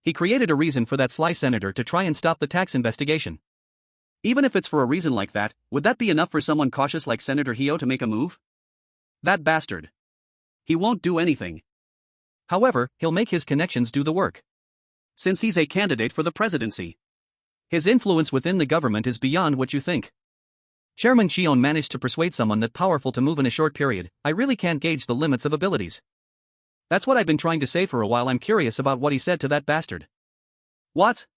He created a reason for that sly senator to try and stop the tax investigation. Even if it's for a reason like that, would that be enough for someone cautious like Senator Heo to make a move? That bastard. He won't do anything. However, he'll make his connections do the work. Since he's a candidate for the presidency, his influence within the government is beyond what you think. Chairman Cheon managed to persuade someone that powerful to move in a short period. I really can't gauge the limits of abilities. That's what I've been trying to say for a while. I'm curious about what he said to that bastard. What?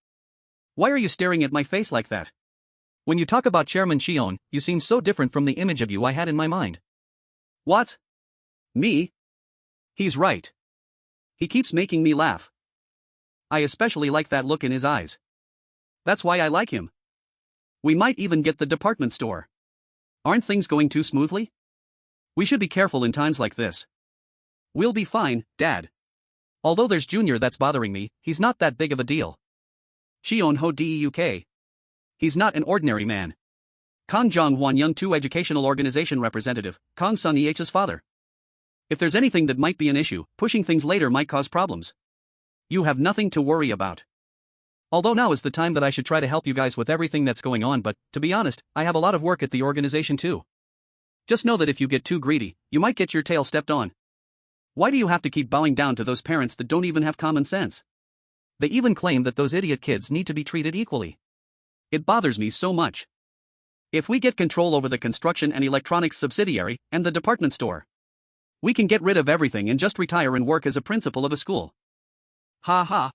Why are you staring at my face like that? When you talk about Chairman Cheon, you seem so different from the image of you I had in my mind. What? Me? He's right. He keeps making me laugh. I especially like that look in his eyes. That's why I like him. We might even get the department store. Aren't things going too smoothly? We should be careful in times like this. We'll be fine, Dad. Although there's Junior that's bothering me, he's not that big of a deal. Cheon Ho Deuk. He's not an ordinary man. Kang Jong Hwan Young 2 Educational Organization Representative, Kang Sung EH's father. If there's anything that might be an issue, pushing things later might cause problems. You have nothing to worry about. Although now is the time that I should try to help you guys with everything that's going on, but, to be honest, I have a lot of work at the organization too. Just know that if you get too greedy, you might get your tail stepped on. Why do you have to keep bowing down to those parents that don't even have common sense? They even claim that those idiot kids need to be treated equally. It bothers me so much. If we get control over the construction and electronics subsidiary, and the department store, we can get rid of everything and just retire and work as a principal of a school. Ha ha.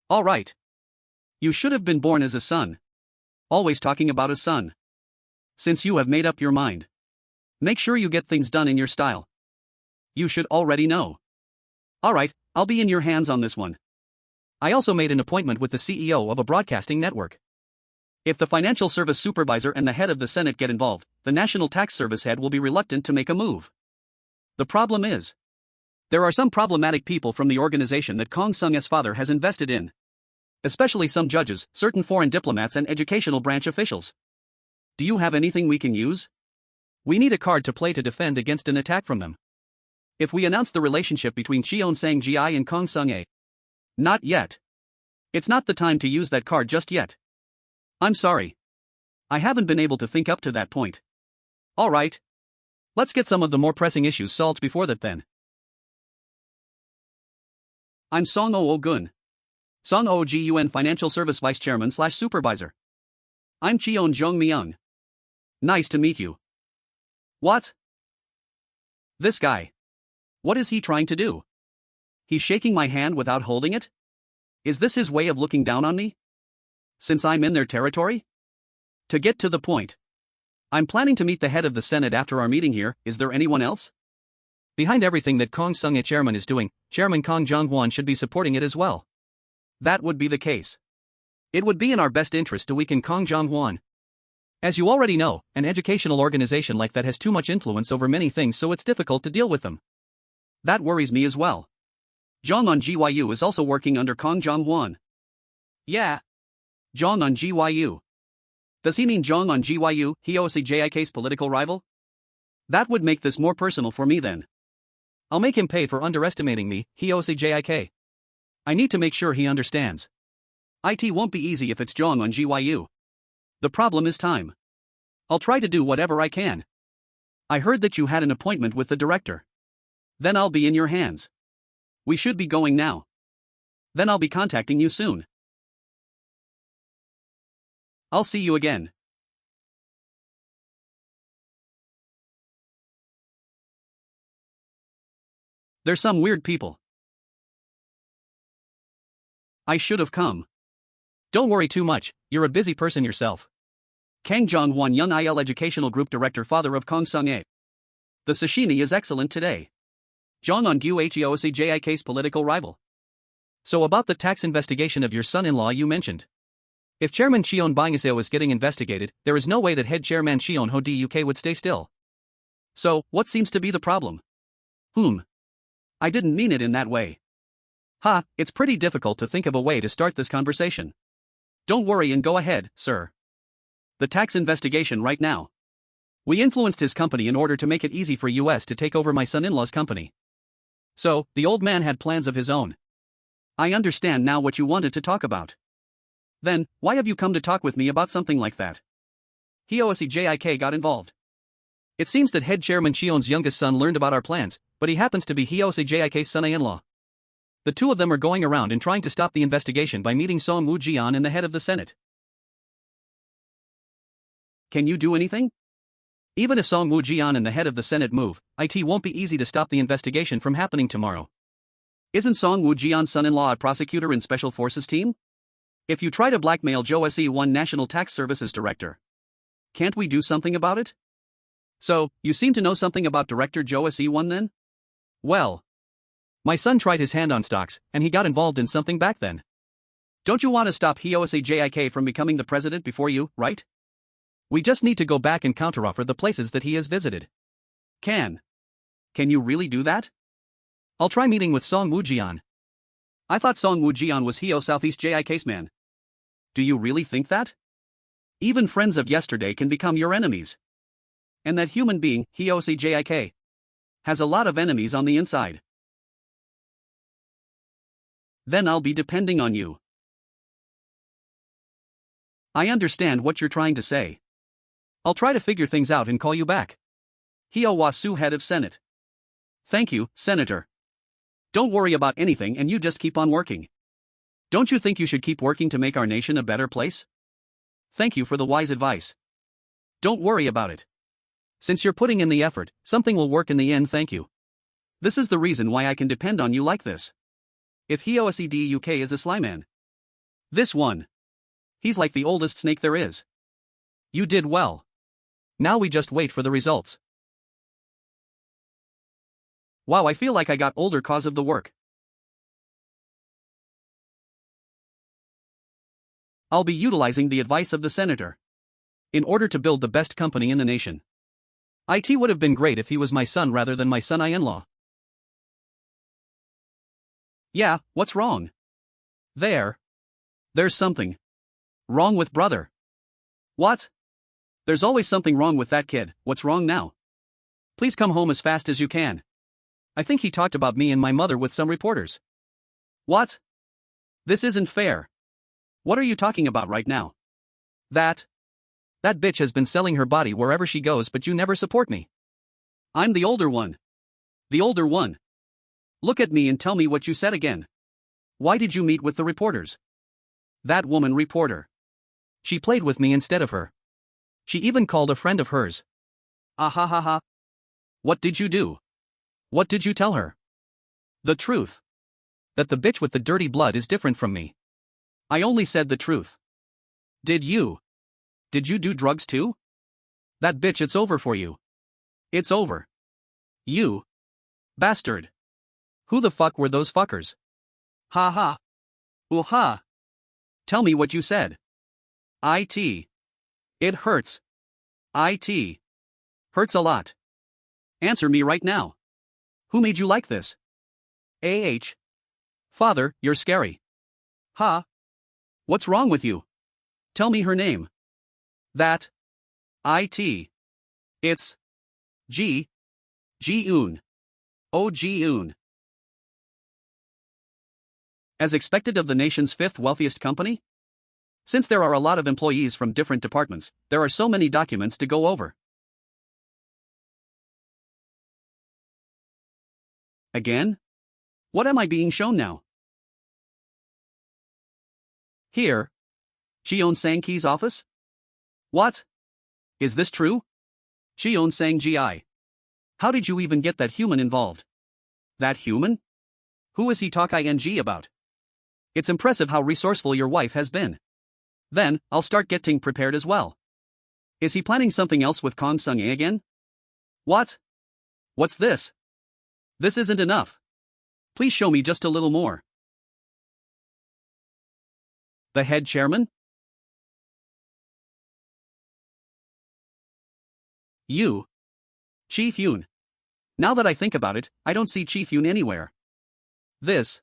All right. You should have been born as a son. Always talking about a son. Since you have made up your mind, make sure you get things done in your style. You should already know. All right, I'll be in your hands on this one. I also made an appointment with the CEO of a broadcasting network. If the financial service supervisor and the head of the Senate get involved, the National Tax Service head will be reluctant to make a move. The problem is, there are some problematic people from the organization that Kang Sung's father has invested in. Especially some judges, certain foreign diplomats and educational branch officials. Do you have anything we can use? We need a card to play to defend against an attack from them. If we announce the relationship between Cheon Sang Ji and Kang Sung-ae. Not yet. It's not the time to use that card just yet. I'm sorry. I haven't been able to think up to that point. All right. Let's get some of the more pressing issues solved before that then. I'm Song Oh-gun. Song Oh-gun Financial Service Vice Chairman / Supervisor. I'm Cheon Joong Myung. Nice to meet you. What? This guy. What is he trying to do? He's shaking my hand without holding it? Is this his way of looking down on me? Since I'm in their territory? To get to the point. I'm planning to meet the head of the Senate after our meeting here. Is there anyone else? Behind everything that Kang Sung-ae chairman is doing, Chairman Kang Jong-hwan should be supporting it as well. That would be the case. It would be in our best interest to weaken Kang Jong-hwan. As you already know, an educational organization like that has too much influence over many things, so it's difficult to deal with them. That worries me as well. Jong-un Gyu is also working under Kang Jong-hwan. Yeah. Jong-un Gyu. Does he mean Jong-un Gyu, Heosjik's political rival? That would make this more personal for me then. I'll make him pay for underestimating me, Heosjik. I need to make sure he understands. It won't be easy if it's Jong-un Gyu. The problem is time. I'll try to do whatever I can. I heard that you had an appointment with the director. Then I'll be in your hands. We should be going now. Then I'll be contacting you soon. I'll see you again. There's some weird people. I should have come. Don't worry too much, you're a busy person yourself. Kang Jong-hwan Young Il Educational Group Director, father of Kang Sung-ae. The sashimi is excellent today. Jong-un Gyu Heosjik's political rival. So about the tax investigation of your son-in-law you mentioned. If Chairman Cheon Bang-seo is getting investigated, there is no way that head chairman Cheon Ho Deuk would stay still. So, what seems to be the problem? I didn't mean it in that way. It's pretty difficult to think of a way to start this conversation. Don't worry and go ahead, sir. The tax investigation right now. We influenced his company in order to make it easy for US to take over my son-in-law's company. So, the old man had plans of his own. I understand now what you wanted to talk about. Then, why have you come to talk with me about something like that? Heosejik got involved. It seems that head chairman Cheon's youngest son learned about our plans, but he happens to be Heosejik's son-in-law. The two of them are going around and trying to stop the investigation by meeting Song Woo-jian and the head of the Senate. Can you do anything? Even if Song Woo-jian and the head of the Senate move, it won't be easy to stop the investigation from happening tomorrow. Isn't Song Woo-jian's son-in-law a prosecutor in Special Forces team? If you try to blackmail Joe SE1 National Tax Services Director, can't we do something about it? So, you seem to know something about Director Joe SE1 then? Well, my son tried his hand on stocks, and he got involved in something back then. Don't you want to stop Heosejik from becoming the president before you, right? We just need to go back and counteroffer the places that he has visited. Can you really do that? I'll try meeting with Song Woo-jian. I thought Song Woo-jian was Heo Southeast JIK's man. Do you really think that? Even friends of yesterday can become your enemies. And that human being, Heosejik, has a lot of enemies on the inside. Then I'll be depending on you. I understand what you're trying to say. I'll try to figure things out and call you back. Heo Wasu, head of Senate. Thank you, Senator. Don't worry about anything and you just keep on working. Don't you think you should keep working to make our nation a better place? Thank you for the wise advice. Don't worry about it. Since you're putting in the effort, something will work in the end, thank you. This is the reason why I can depend on you like this. If Heoseduk is a sly man. This one. He's like the oldest snake there is. You did well. Now we just wait for the results. Wow, I feel like I got older cause of the work. I'll be utilizing the advice of the senator. In order to build the best company in the nation. It would have been great if he was my son rather than my son-in-law. Yeah, what's wrong? There's something wrong with brother. What? There's always something wrong with that kid, what's wrong now? Please come home as fast as you can. I think he talked about me and my mother with some reporters. What? This isn't fair. What are you talking about right now? That bitch has been selling her body wherever she goes, but you never support me. I'm the older one. The older one. Look at me and tell me what you said again. Why did you meet with the reporters? That woman reporter. She played with me instead of her. She even called a friend of hers. Ah ha ha ha. What did you do? What did you tell her? The truth. That the bitch with the dirty blood is different from me. I only said the truth. Did you do drugs too? That bitch, it's over for you. It's over. You bastard. Who the fuck were those fuckers? Ha ha. Ha. Tell me what you said. It hurts. Hurts a lot. Answer me right now. Who made you like this? Father, you're scary. Ha. What's wrong with you? Tell me her name. That. It's. Ji-eun. Oh, Ji-eun. As expected of the nation's fifth wealthiest company? Since there are a lot of employees from different departments, there are so many documents to go over. Again? What am I being shown now? Here. Cheon Sang-ki's office? What? Is this true? Cheon Sang-gi. How did you even get that human involved? That human? Who is he talking about? It's impressive how resourceful your wife has been. Then, I'll start getting prepared as well. Is he planning something else with Kong Sung-ae again? What? What's this? This isn't enough. Please show me just a little more. The head chairman? You. Chief Yoon. Now that I think about it, I don't see Chief Yoon anywhere. This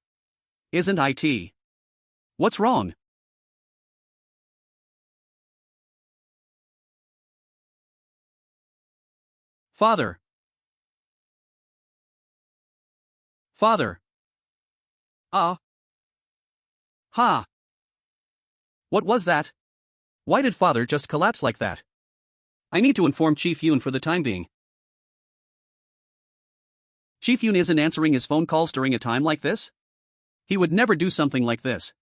isn't it. What's wrong? Father. Ha. What was that? Why did father just collapse like that? I need to inform Chief Yoon for the time being. Chief Yoon isn't answering his phone calls during a time like this? He would never do something like this.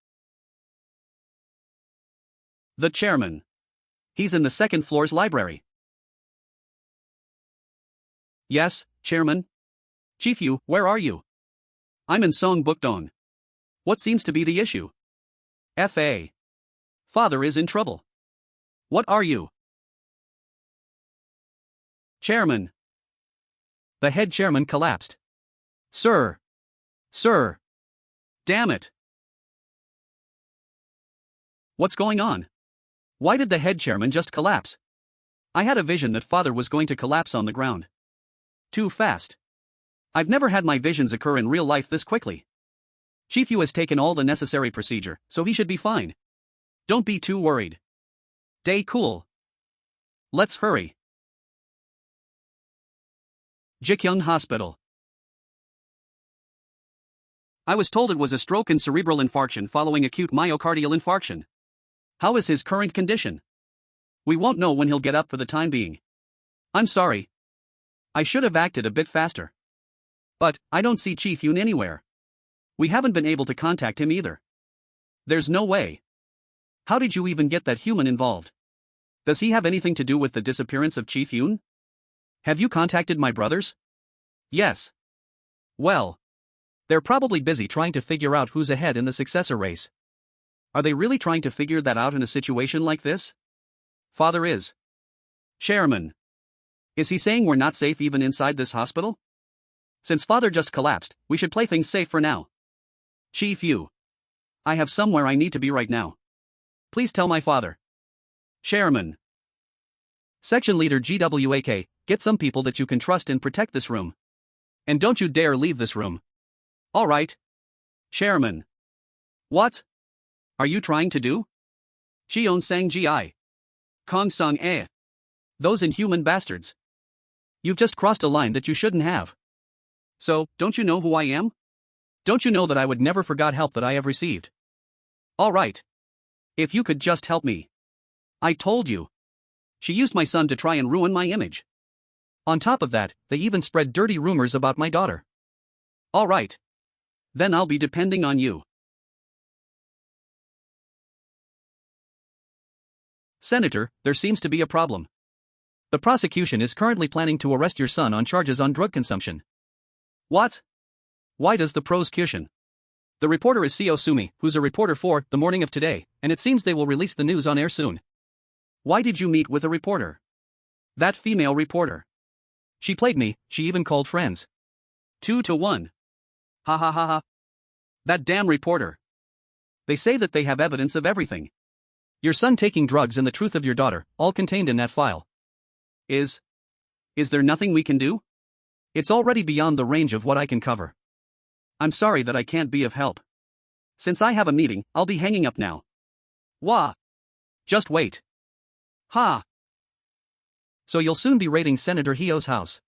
The chairman. He's in the second floor's library. Yes, chairman? Chief Yu, where are you? I'm in Song Bukdong. What seems to be the issue? F.A. Father is in trouble. What are you? Chairman. The head chairman collapsed. Sir. Sir. Damn it. What's going on? Why did the head chairman just collapse? I had a vision that father was going to collapse on the ground. Too fast. I've never had my visions occur in real life this quickly. Chief Yu has taken all the necessary procedure, so he should be fine. Don't be too worried. Stay cool. Let's hurry. Ji Gyoung Hospital. I was told it was a stroke and cerebral infarction following acute myocardial infarction. How is his current condition? We won't know when he'll get up for the time being. I'm sorry. I should have acted a bit faster. But, I don't see Chief Yoon anywhere. We haven't been able to contact him either. There's no way. How did you even get that human involved? Does he have anything to do with the disappearance of Chief Yoon? Have you contacted my brothers? Yes. Well. They're probably busy trying to figure out who's ahead in the successor race. Are they really trying to figure that out in a situation like this? Father is. Chairman. Is he saying we're not safe even inside this hospital? Since father just collapsed, we should play things safe for now. Chief Yu. I have somewhere I need to be right now. Please tell my father. Chairman. Section leader GWAK, get some people that you can trust and protect this room. And don't you dare leave this room. Alright. Chairman. What? Are you trying to do? Cheon Sang Gi. Kong Song E. Those inhuman bastards. You've just crossed a line that you shouldn't have. So, don't you know who I am? Don't you know that I would never forget help that I have received? Alright. If you could just help me. I told you. She used my son to try and ruin my image. On top of that, they even spread dirty rumors about my daughter. Alright. Then I'll be depending on you. Senator, there seems to be a problem. The prosecution is currently planning to arrest your son on charges on drug consumption. What? Why does the prosecution? The reporter is Seo Sumi, who's a reporter for The Morning of Today, and it seems they will release the news on air soon. Why did you meet with a reporter? That female reporter. She played me, she even called friends. 2-1. Ha ha ha ha. That damn reporter. They say that they have evidence of everything. Your son taking drugs and the truth of your daughter, all contained in that file. Is there nothing we can do? It's already beyond the range of what I can cover. I'm sorry that I can't be of help. Since I have a meeting, I'll be hanging up now. Wah. Just wait. Ha. So you'll soon be raiding Senator Hio's house.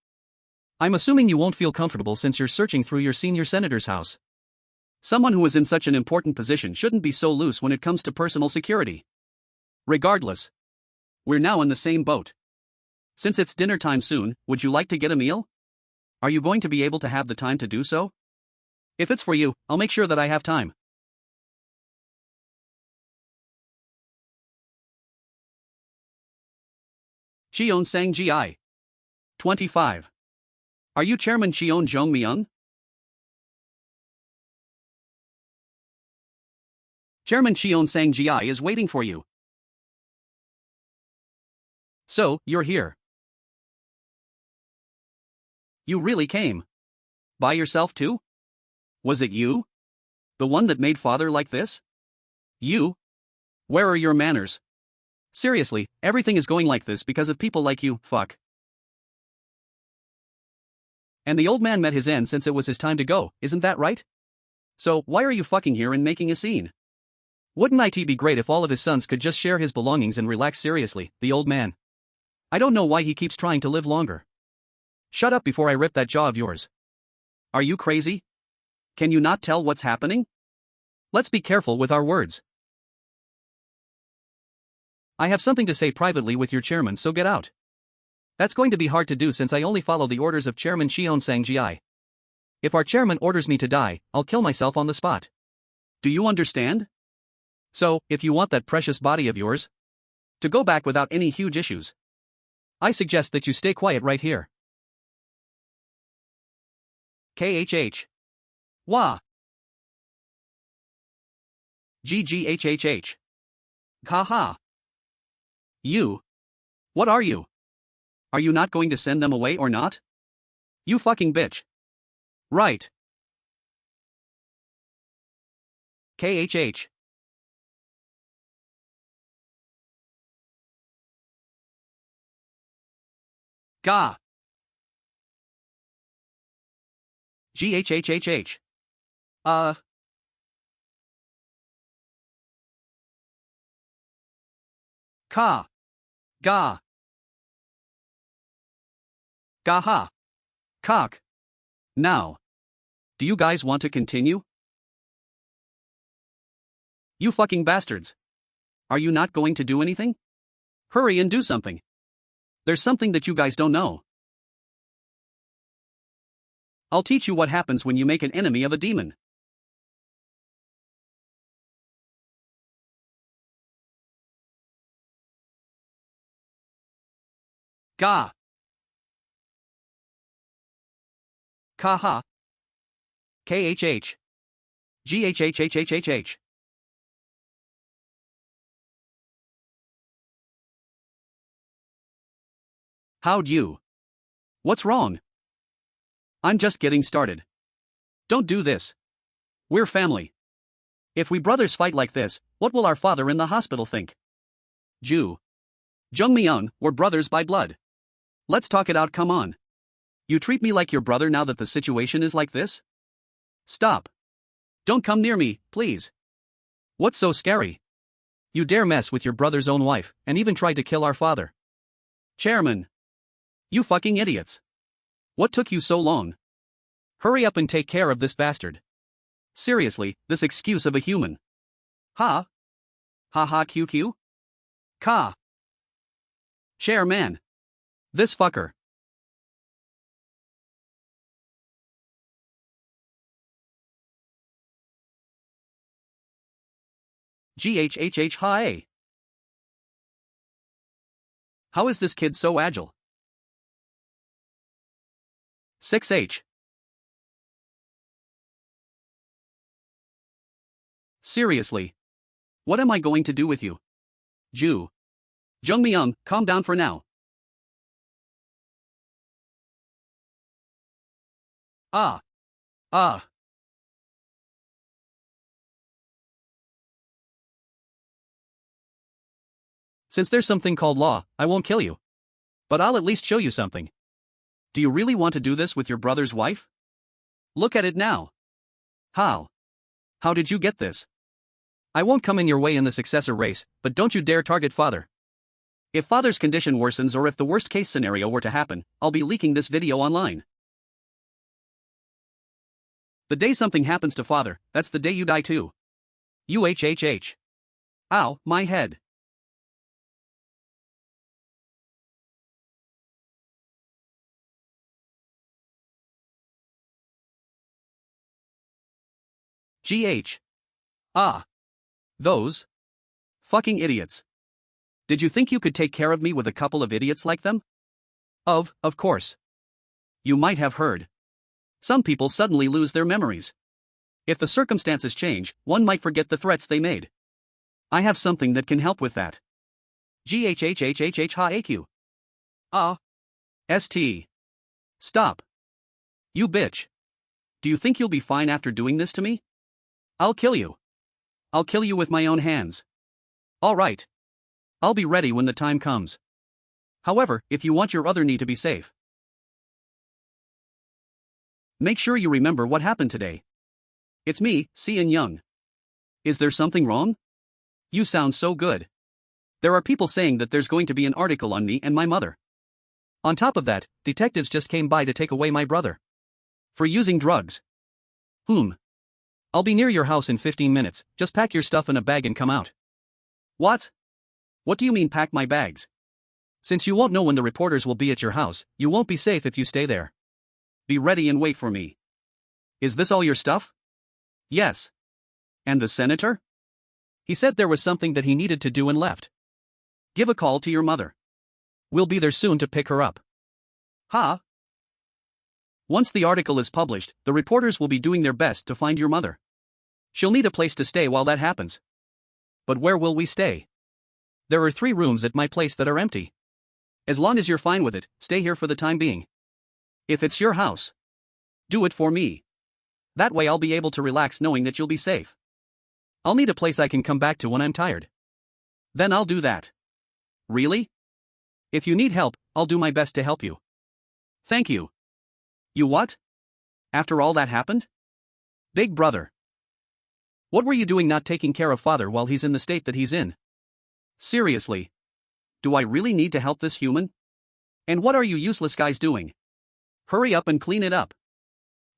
I'm assuming you won't feel comfortable since you're searching through your senior senator's house. Someone who is in such an important position shouldn't be so loose when it comes to personal security. Regardless. We're now in the same boat. Since it's dinner time soon, would you like to get a meal? Are you going to be able to have the time to do so? If it's for you, I'll make sure that I have time. Cheon Sang Gi. 25. Are you Chairman Cheon Joong Myung? Chairman Cheon Sang Gi is waiting for you. So, you're here. You really came. By yourself too? Was it you? The one that made father like this? You? Where are your manners? Seriously, everything is going like this because of people like you, fuck. And the old man met his end since it was his time to go, isn't that right? So, why are you fucking here and making a scene? Wouldn't it be great if all of his sons could just share his belongings and relax? Seriously, the old man. I don't know why he keeps trying to live longer. Shut up before I rip that jaw of yours. Are you crazy? Can you not tell what's happening? Let's be careful with our words. I have something to say privately with your chairman, so get out. That's going to be hard to do since I only follow the orders of Chairman Cheon Sang Ji. If our chairman orders me to die, I'll kill myself on the spot. Do you understand? So, if you want that precious body of yours to go back without any huge issues, I suggest that you stay quiet right here. KHH. Wah. GGHHH. Haha. You. What are you? Are you not going to send them away or not? You fucking bitch. Right. KHH. Ga. GHHHH. Ka. Ga. Gaha. Cock. Now. Do you guys want to continue? You fucking bastards. Are you not going to do anything? Hurry and do something. There's something that you guys don't know. I'll teach you what happens when you make an enemy of a demon. Ga. Kaha. KHH. GHHHHHH. How'd you? What's wrong? I'm just getting started. Don't do this. We're family. If we brothers fight like this, what will our father in the hospital think? Ji Gyoung Myung, we're brothers by blood. Let's talk it out, come on. You treat me like your brother now that the situation is like this? Stop. Don't come near me, please. What's so scary? You dare mess with your brother's own wife, and even tried to kill our father. Chairman. You fucking idiots. What took you so long? Hurry up and take care of this bastard. Seriously, this excuse of a human. Ha? Ha ha QQ? Ka. Chairman. This fucker. GHHH hi. How is this kid so agile? 6H. Seriously. What am I going to do with you? Ji Gyoung Myung, calm down for now. Since there's something called law, I won't kill you. But I'll at least show you something. Do you really want to do this with your brother's wife? Look at it now. How? How did you get this? I won't come in your way in the successor race, but don't you dare target father. If father's condition worsens or if the worst case scenario were to happen, I'll be leaking this video online. The day something happens to father, that's the day you die too. UHHH. Ow, my head. GH. Those fucking idiots. Did you think you could take care of me with a couple of idiots like them? Of course. You might have heard. Some people suddenly lose their memories. If the circumstances change, one might forget the threats they made. I have something that can help with that. GHHHHH ha AQ. ST. Stop. You bitch. Do you think you'll be fine after doing this to me? I'll kill you. I'll kill you with my own hands. All right. I'll be ready when the time comes. However, if you want your other knee to be safe, make sure you remember what happened today. It's me, Seon Young. Is there something wrong? You sound so good. There are people saying that there's going to be an article on me and my mother. On top of that, detectives just came by to take away my brother. For using drugs. I'll be near your house in 15 minutes, just pack your stuff in a bag and come out. What? What do you mean pack my bags? Since you won't know when the reporters will be at your house, you won't be safe if you stay there. Be ready and wait for me. Is this all your stuff? Yes. And the senator? He said there was something that he needed to do and left. Give a call to your mother. We'll be there soon to pick her up. Huh? Once the article is published, the reporters will be doing their best to find your mother. She'll need a place to stay while that happens. But where will we stay? There are 3 rooms at my place that are empty. As long as you're fine with it, stay here for the time being. If it's your house, do it for me. That way I'll be able to relax knowing that you'll be safe. I'll need a place I can come back to when I'm tired. Then I'll do that. Really? If you need help, I'll do my best to help you. Thank you. You what? After all that happened? Big brother. What were you doing not taking care of father while he's in the state that he's in? Seriously. Do I really need to help this human? And what are you useless guys doing? Hurry up and clean it up.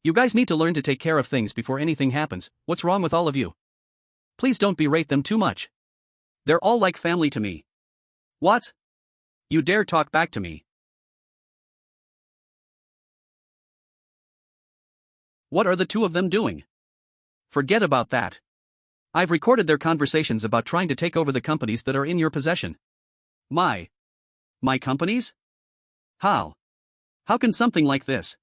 You guys need to learn to take care of things before anything happens. What's wrong with all of you? Please don't berate them too much. They're all like family to me. What? You dare talk back to me? What are the 2 of them doing? Forget about that. I've recorded their conversations about trying to take over the companies that are in your possession. My companies? How? How can something like this?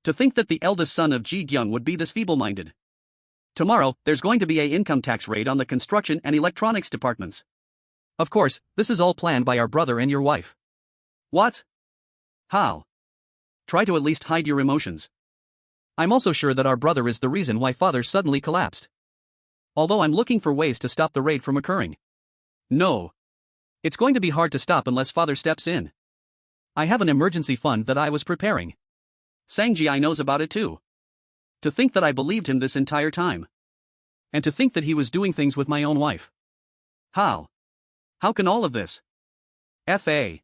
To think that the eldest son of Ji Gyoung would be this feeble-minded. Tomorrow, there's going to be an income tax raid on the construction and electronics departments. Of course, this is all planned by our brother and your wife. What? How? Try to at least hide your emotions. I'm also sure that our brother is the reason why father suddenly collapsed. Although I'm looking for ways to stop the raid from occurring. No. It's going to be hard to stop unless father steps in. I have an emergency fund that I was preparing. Sang-ji knows about it too. To think that I believed him this entire time. And to think that he was doing things with my own wife. How? How can all of this? F.A.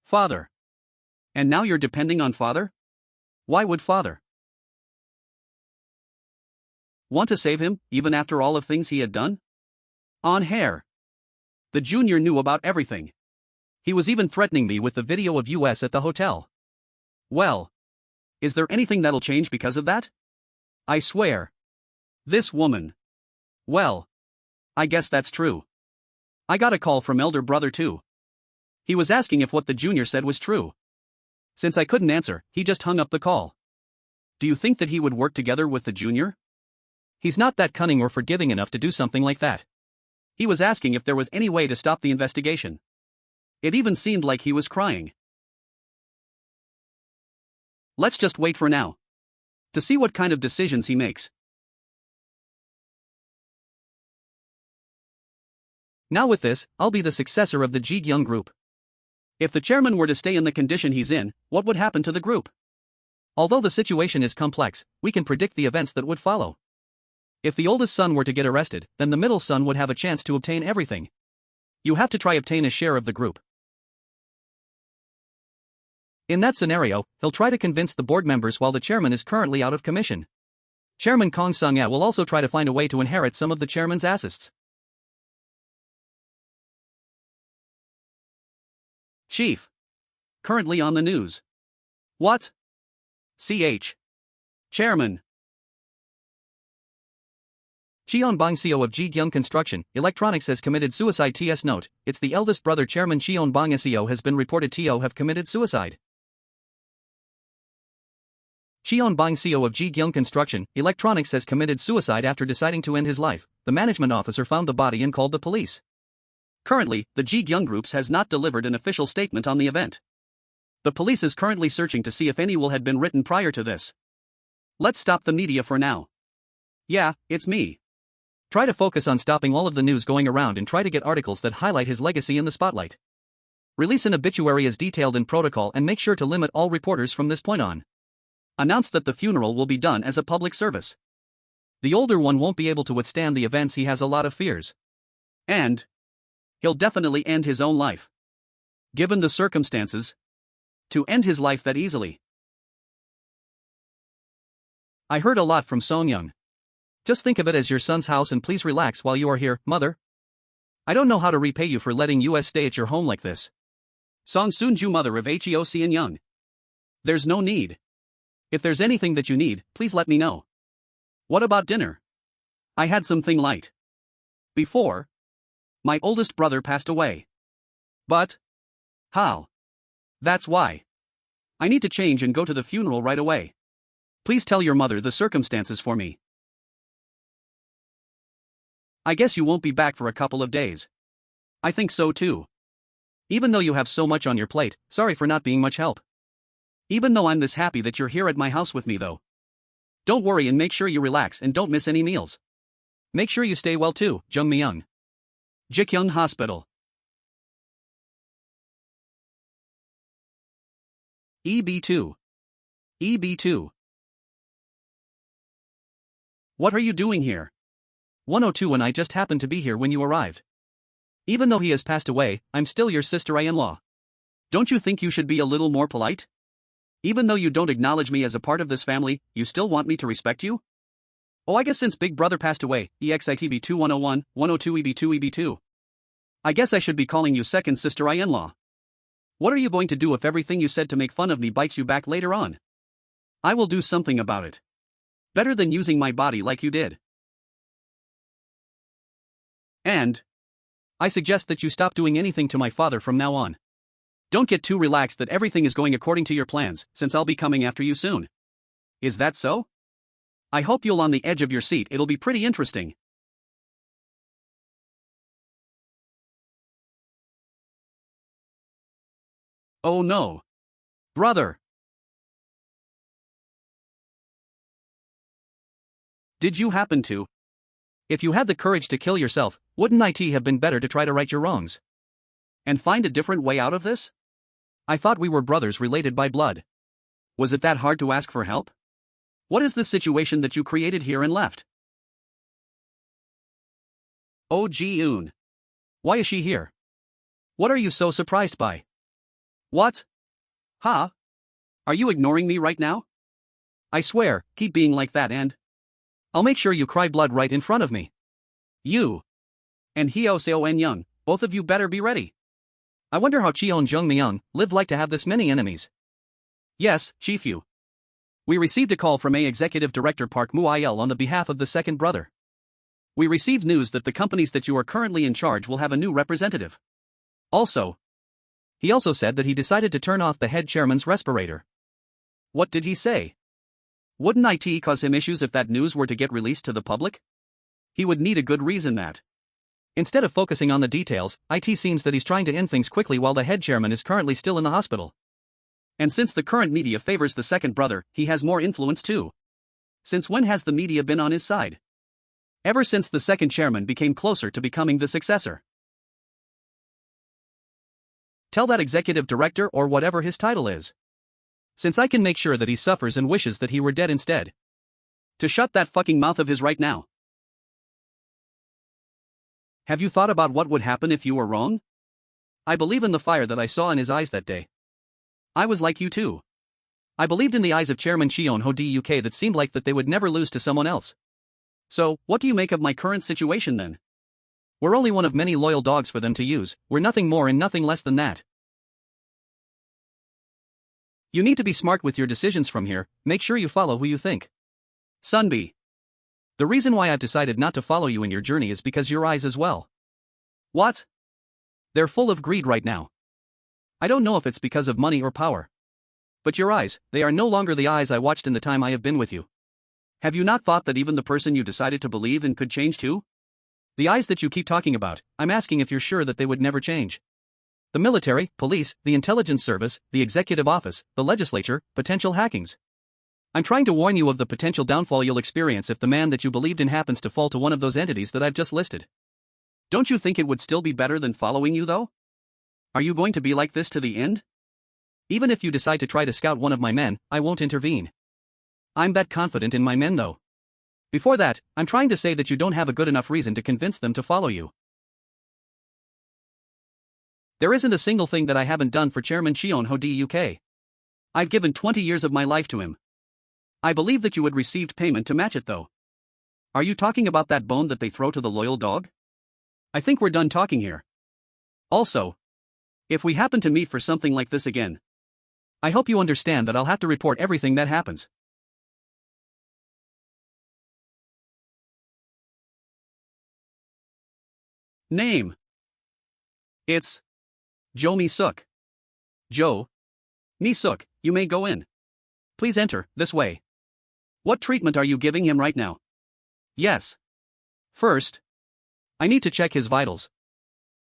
Father. And now you're depending on father? Why would father want to save him, even after all of things he had done? On hair. The junior knew about everything. He was even threatening me with the video of us at the hotel. Well, is there anything that'll change because of that? I swear. This woman. Well, I guess that's true. I got a call from elder brother too. He was asking if what the junior said was true. Since I couldn't answer, he just hung up the call. Do you think that he would work together with the junior? He's not that cunning or forgiving enough to do something like that. He was asking if there was any way to stop the investigation. It even seemed like he was crying. Let's just wait for now. To see what kind of decisions he makes. Now with this, I'll be the successor of the Ji Gyoung Group. If the chairman were to stay in the condition he's in, what would happen to the group? Although the situation is complex, we can predict the events that would follow. If the oldest son were to get arrested, then the middle son would have a chance to obtain everything. You have to try obtain a share of the group. In that scenario, he'll try to convince the board members while the chairman is currently out of commission. Chairman Kong Sung-ya will also try to find a way to inherit some of the chairman's assets. Chief. Currently on the news. What? CH. Chairman. Cheon Bang, CEO of Ji Gyoung Construction, Electronics has committed suicide. TS note, it's the eldest brother Chairman Cheon Bang SEO has been reported to have committed suicide. Cheon Bang, CEO of Ji Gyoung Construction, Electronics has committed suicide after deciding to end his life. The management officer found the body and called the police. Currently, the Ji Gyoung Group has not delivered an official statement on the event. The police is currently searching to see if any will had been written prior to this. Let's stop the media for now. Yeah, it's me. Try to focus on stopping all of the news going around and try to get articles that highlight his legacy in the spotlight. Release an obituary as detailed in protocol and make sure to limit all reporters from this point on. Announce that the funeral will be done as a public service. The older one won't be able to withstand the events. He has a lot of fears. And he'll definitely end his own life. Given the circumstances. To end his life that easily. I heard a lot from Song Young. Just think of it as your son's house and please relax while you are here, mother. I don't know how to repay you for letting us stay at your home like this. Song Soon-ju, mother of Heo Seon-young. There's no need. If there's anything that you need, please let me know. What about dinner? I had something light. Before my oldest brother passed away. But how? That's why. I need to change and go to the funeral right away. Please tell your mother the circumstances for me. I guess you won't be back for a couple of days. I think so too. Even though you have so much on your plate, sorry for not being much help. Even though I'm this happy that you're here at my house with me though. Don't worry and make sure you relax and don't miss any meals. Make sure you stay well too, Joong Myung. Ji Gyoung Hospital. EB2. EB2. What are you doing here? 102 and I just happened to be here when you arrived. Even though he has passed away, I'm still your sister-in-law. Don't you think you should be a little more polite? Even though you don't acknowledge me as a part of this family, you still want me to respect you? Oh, I guess since Big Brother passed away, EXITB2 101, 102 EB2 EB2. I guess I should be calling you second sister-in-law. What are you going to do if everything you said to make fun of me bites you back later on? I will do something about it. Better than using my body like you did. And I suggest that you stop doing anything to my father from now on. Don't get too relaxed that everything is going according to your plans, since I'll be coming after you soon. Is that so? I hope you'll on the edge of your seat, it'll be pretty interesting. Oh no. Brother. Did you happen to? If you had the courage to kill yourself, wouldn't it have been better to try to right your wrongs? And find a different way out of this? I thought we were brothers related by blood. Was it that hard to ask for help? What is the situation that you created here and left? Oh Ji-eun. Why is she here? What are you so surprised by? What? Huh? Are you ignoring me right now? I swear, keep being like that and I'll make sure you cry blood right in front of me. You and Heo Seon-young, both of you better be ready. I wonder how Cheon Joong Myung lived like to have this many enemies. Yes, Chief Yu. We received a call from Executive Director Park Moo-il on the behalf of the second brother. We received news that the companies that you are currently in charge will have a new representative. Also, he also said that he decided to turn off the head chairman's respirator. What did he say? Wouldn't it cause him issues if that news were to get released to the public? He would need a good reason that. Instead of focusing on the details, it seems that he's trying to end things quickly while the head chairman is currently still in the hospital. And since the current media favors the second brother, he has more influence too. Since when has the media been on his side? Ever since the second chairman became closer to becoming the successor. Tell that executive director or whatever his title is. Since I can make sure that he suffers and wishes that he were dead instead. To shut that fucking mouth of his right now. Have you thought about what would happen if you were wrong? I believe in the fire that I saw in his eyes that day. I was like you too. I believed in the eyes of Chairman Cheon Ho Duk that seemed like that they would never lose to someone else. So, what do you make of my current situation then? We're only one of many loyal dogs for them to use, we're nothing more and nothing less than that. You need to be smart with your decisions from here, make sure you follow who you think. Sunbi. The reason why I've decided not to follow you in your journey is because your eyes as well. What? They're full of greed right now. I don't know if it's because of money or power. But your eyes, they are no longer the eyes I watched in the time I have been with you. Have you not thought that even the person you decided to believe in could change too? The eyes that you keep talking about, I'm asking if you're sure that they would never change. The military, police, the intelligence service, the executive office, the legislature, potential hackings. I'm trying to warn you of the potential downfall you'll experience if the man that you believed in happens to fall to one of those entities that I've just listed. Don't you think it would still be better than following you though? Are you going to be like this to the end? Even if you decide to try to scout one of my men, I won't intervene. I'm that confident in my men though. Before that, I'm trying to say that you don't have a good enough reason to convince them to follow you. There isn't a single thing that I haven't done for Chairman Cheon Ho Duk. I've given 20 years of my life to him. I believe that you had received payment to match it though. Are you talking about that bone that they throw to the loyal dog? I think we're done talking here. Also, If we happen to meet for something like this again, I hope you understand that I'll have to report everything that happens. Name. It's Jo Mi-suk. Jo Mi-suk, you may go in. Please enter, this way. What treatment are you giving him right now? Yes. First, I need to check his vitals.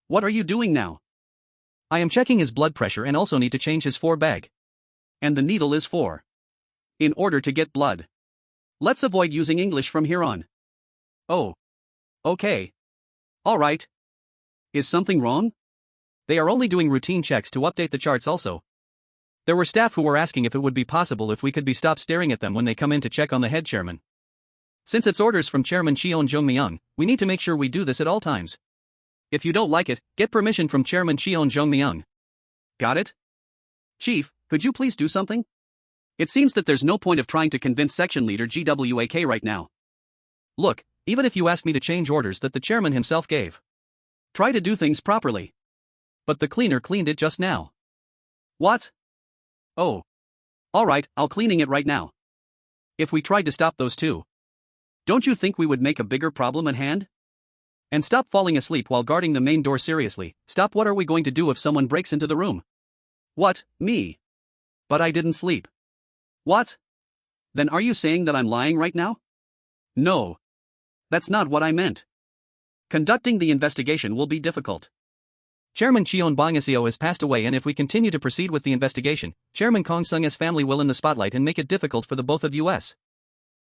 What are you doing now? I am checking his blood pressure and also need to change his 4 bag. And the needle is 4. In order to get blood. Let's avoid using English from here on. Oh. Okay. Alright. Is something wrong? They are only doing routine checks to update the charts also. There were staff who were asking if it would be possible if we could be stopped staring at them when they come in to check on the head chairman. Since it's orders from Chairman Cheon Joong Myung, we need to make sure we do this at all times. If you don't like it, get permission from Chairman Cheon Joong Myung. Got it? Chief, could you please do something? It seems that there's no point of trying to convince section leader GWAK right now. Look, even if you ask me to change orders that the chairman himself gave, try to do things properly. But the cleaner cleaned it just now. What? Oh. Alright, I'll cleaning it right now. If we tried to stop those two, don't you think we would make a bigger problem at hand? And stop falling asleep while guarding the main door seriously. Stop. What are we going to do if someone breaks into the room? What, me? But I didn't sleep. What? Then are you saying that I'm lying right now? No. That's not what I meant. Conducting the investigation will be difficult. Chairman Cheon Bong SEO has passed away, and if we continue to proceed with the investigation, Chairman Kong Sung's family will in the spotlight and make it difficult for the both of us.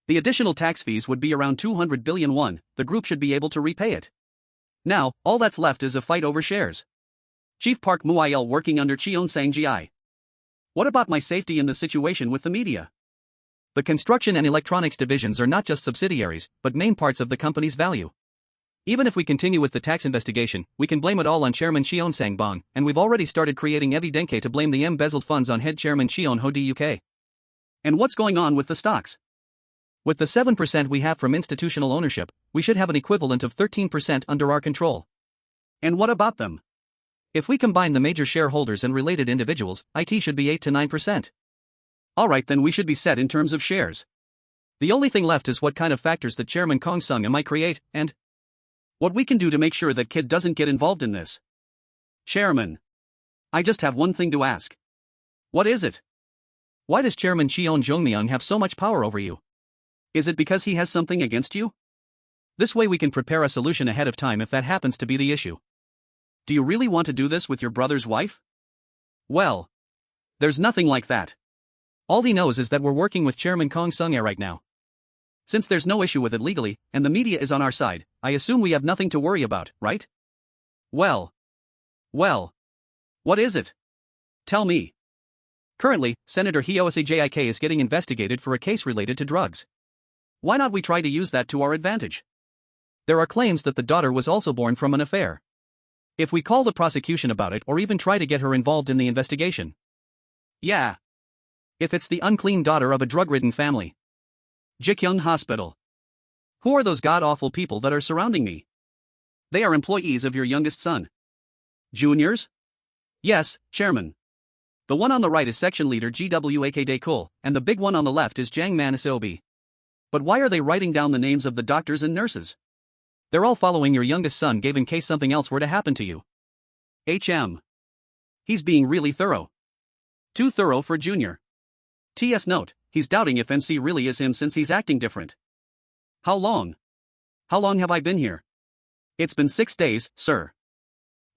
The additional tax fees would be around 200 billion won, the group should be able to repay it. Now, all that's left is a fight over shares. Chief Park Muil working under Cheon Sang Gi. What about my safety in the situation with the media? The construction and electronics divisions are not just subsidiaries, but main parts of the company's value. Even if we continue with the tax investigation, we can blame it all on Chairman Cheon Sang Bong, and we've already started creating evidence to blame the embezzled funds on head Chairman Cheon Ho Duk. And what's going on with the stocks? With the 7% we have from institutional ownership, we should have an equivalent of 13% under our control. And what about them? If we combine the major shareholders and related individuals, it should be 8 to 9%. Alright, then we should be set in terms of shares. The only thing left is what kind of factors that Chairman Kong Sung might create, and what we can do to make sure that kid doesn't get involved in this. Chairman, I just have one thing to ask. What is it? Why does Chairman Cheon Joong Myung have so much power over you? Is it because he has something against you? This way we can prepare a solution ahead of time if that happens to be the issue. Do you really want to do this with your brother's wife? Well, there's nothing like that. All he knows is that we're working with Chairman Kong Sung right now. Since there's no issue with it legally, and the media is on our side, I assume we have nothing to worry about, right? Well, what is it? Tell me. Currently, Senator Hyosi Jik is getting investigated for a case related to drugs. Why not we try to use that to our advantage? There are claims that the daughter was also born from an affair. If we call the prosecution about it or even try to get her involved in the investigation. Yeah. If it's the unclean daughter of a drug-ridden family. Ji Gyoung Hospital. Who are those god-awful people that are surrounding me? They are employees of your youngest son. Juniors? Yes, Chairman. The one on the right is section leader GWAK Dae-kul, and the big one on the left is Jang Man Seobi. But why are they writing down the names of the doctors and nurses? They're all following your youngest son gave in case something else were to happen to you. He's being really thorough. Too thorough for Junior. TS note, he's doubting if MC really is him since he's acting different. How long? How long have I been here? It's been 6 days, sir.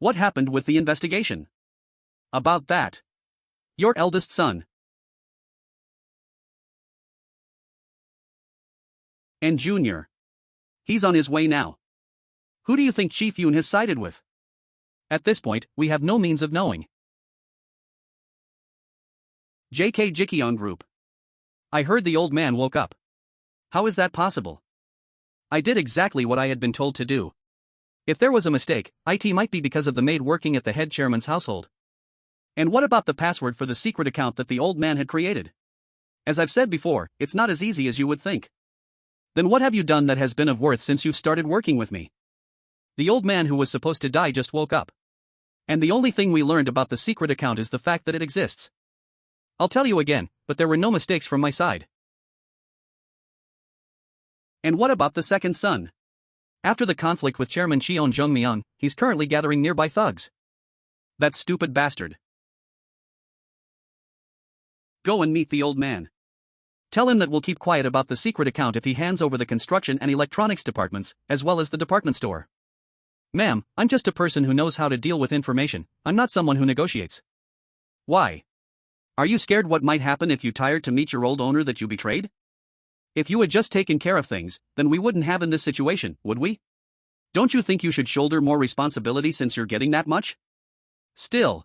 What happened with the investigation? About that. Your eldest son. And Junior. He's on his way now. Who do you think Chief Yoon has sided with? At this point, we have no means of knowing. JK Ji Gyoung Group. I heard the old man woke up. How is that possible? I did exactly what I had been told to do. If there was a mistake, it might be because of the maid working at the head chairman's household. And what about the password for the secret account that the old man had created? As I've said before, it's not as easy as you would think. Then what have you done that has been of worth since you've started working with me? The old man who was supposed to die just woke up. And the only thing we learned about the secret account is the fact that it exists. I'll tell you again, but there were no mistakes from my side. And what about the second son? After the conflict with Chairman Cheon Joong Myung, he's currently gathering nearby thugs. That stupid bastard. Go and meet the old man. Tell him that we'll keep quiet about the secret account if he hands over the construction and electronics departments, as well as the department store. Ma'am, I'm just a person who knows how to deal with information, I'm not someone who negotiates. Why? Are you scared what might happen if you tired to meet your old owner that you betrayed? If you had just taken care of things, then we wouldn't have in this situation, would we? Don't you think you should shoulder more responsibility since you're getting that much? Still.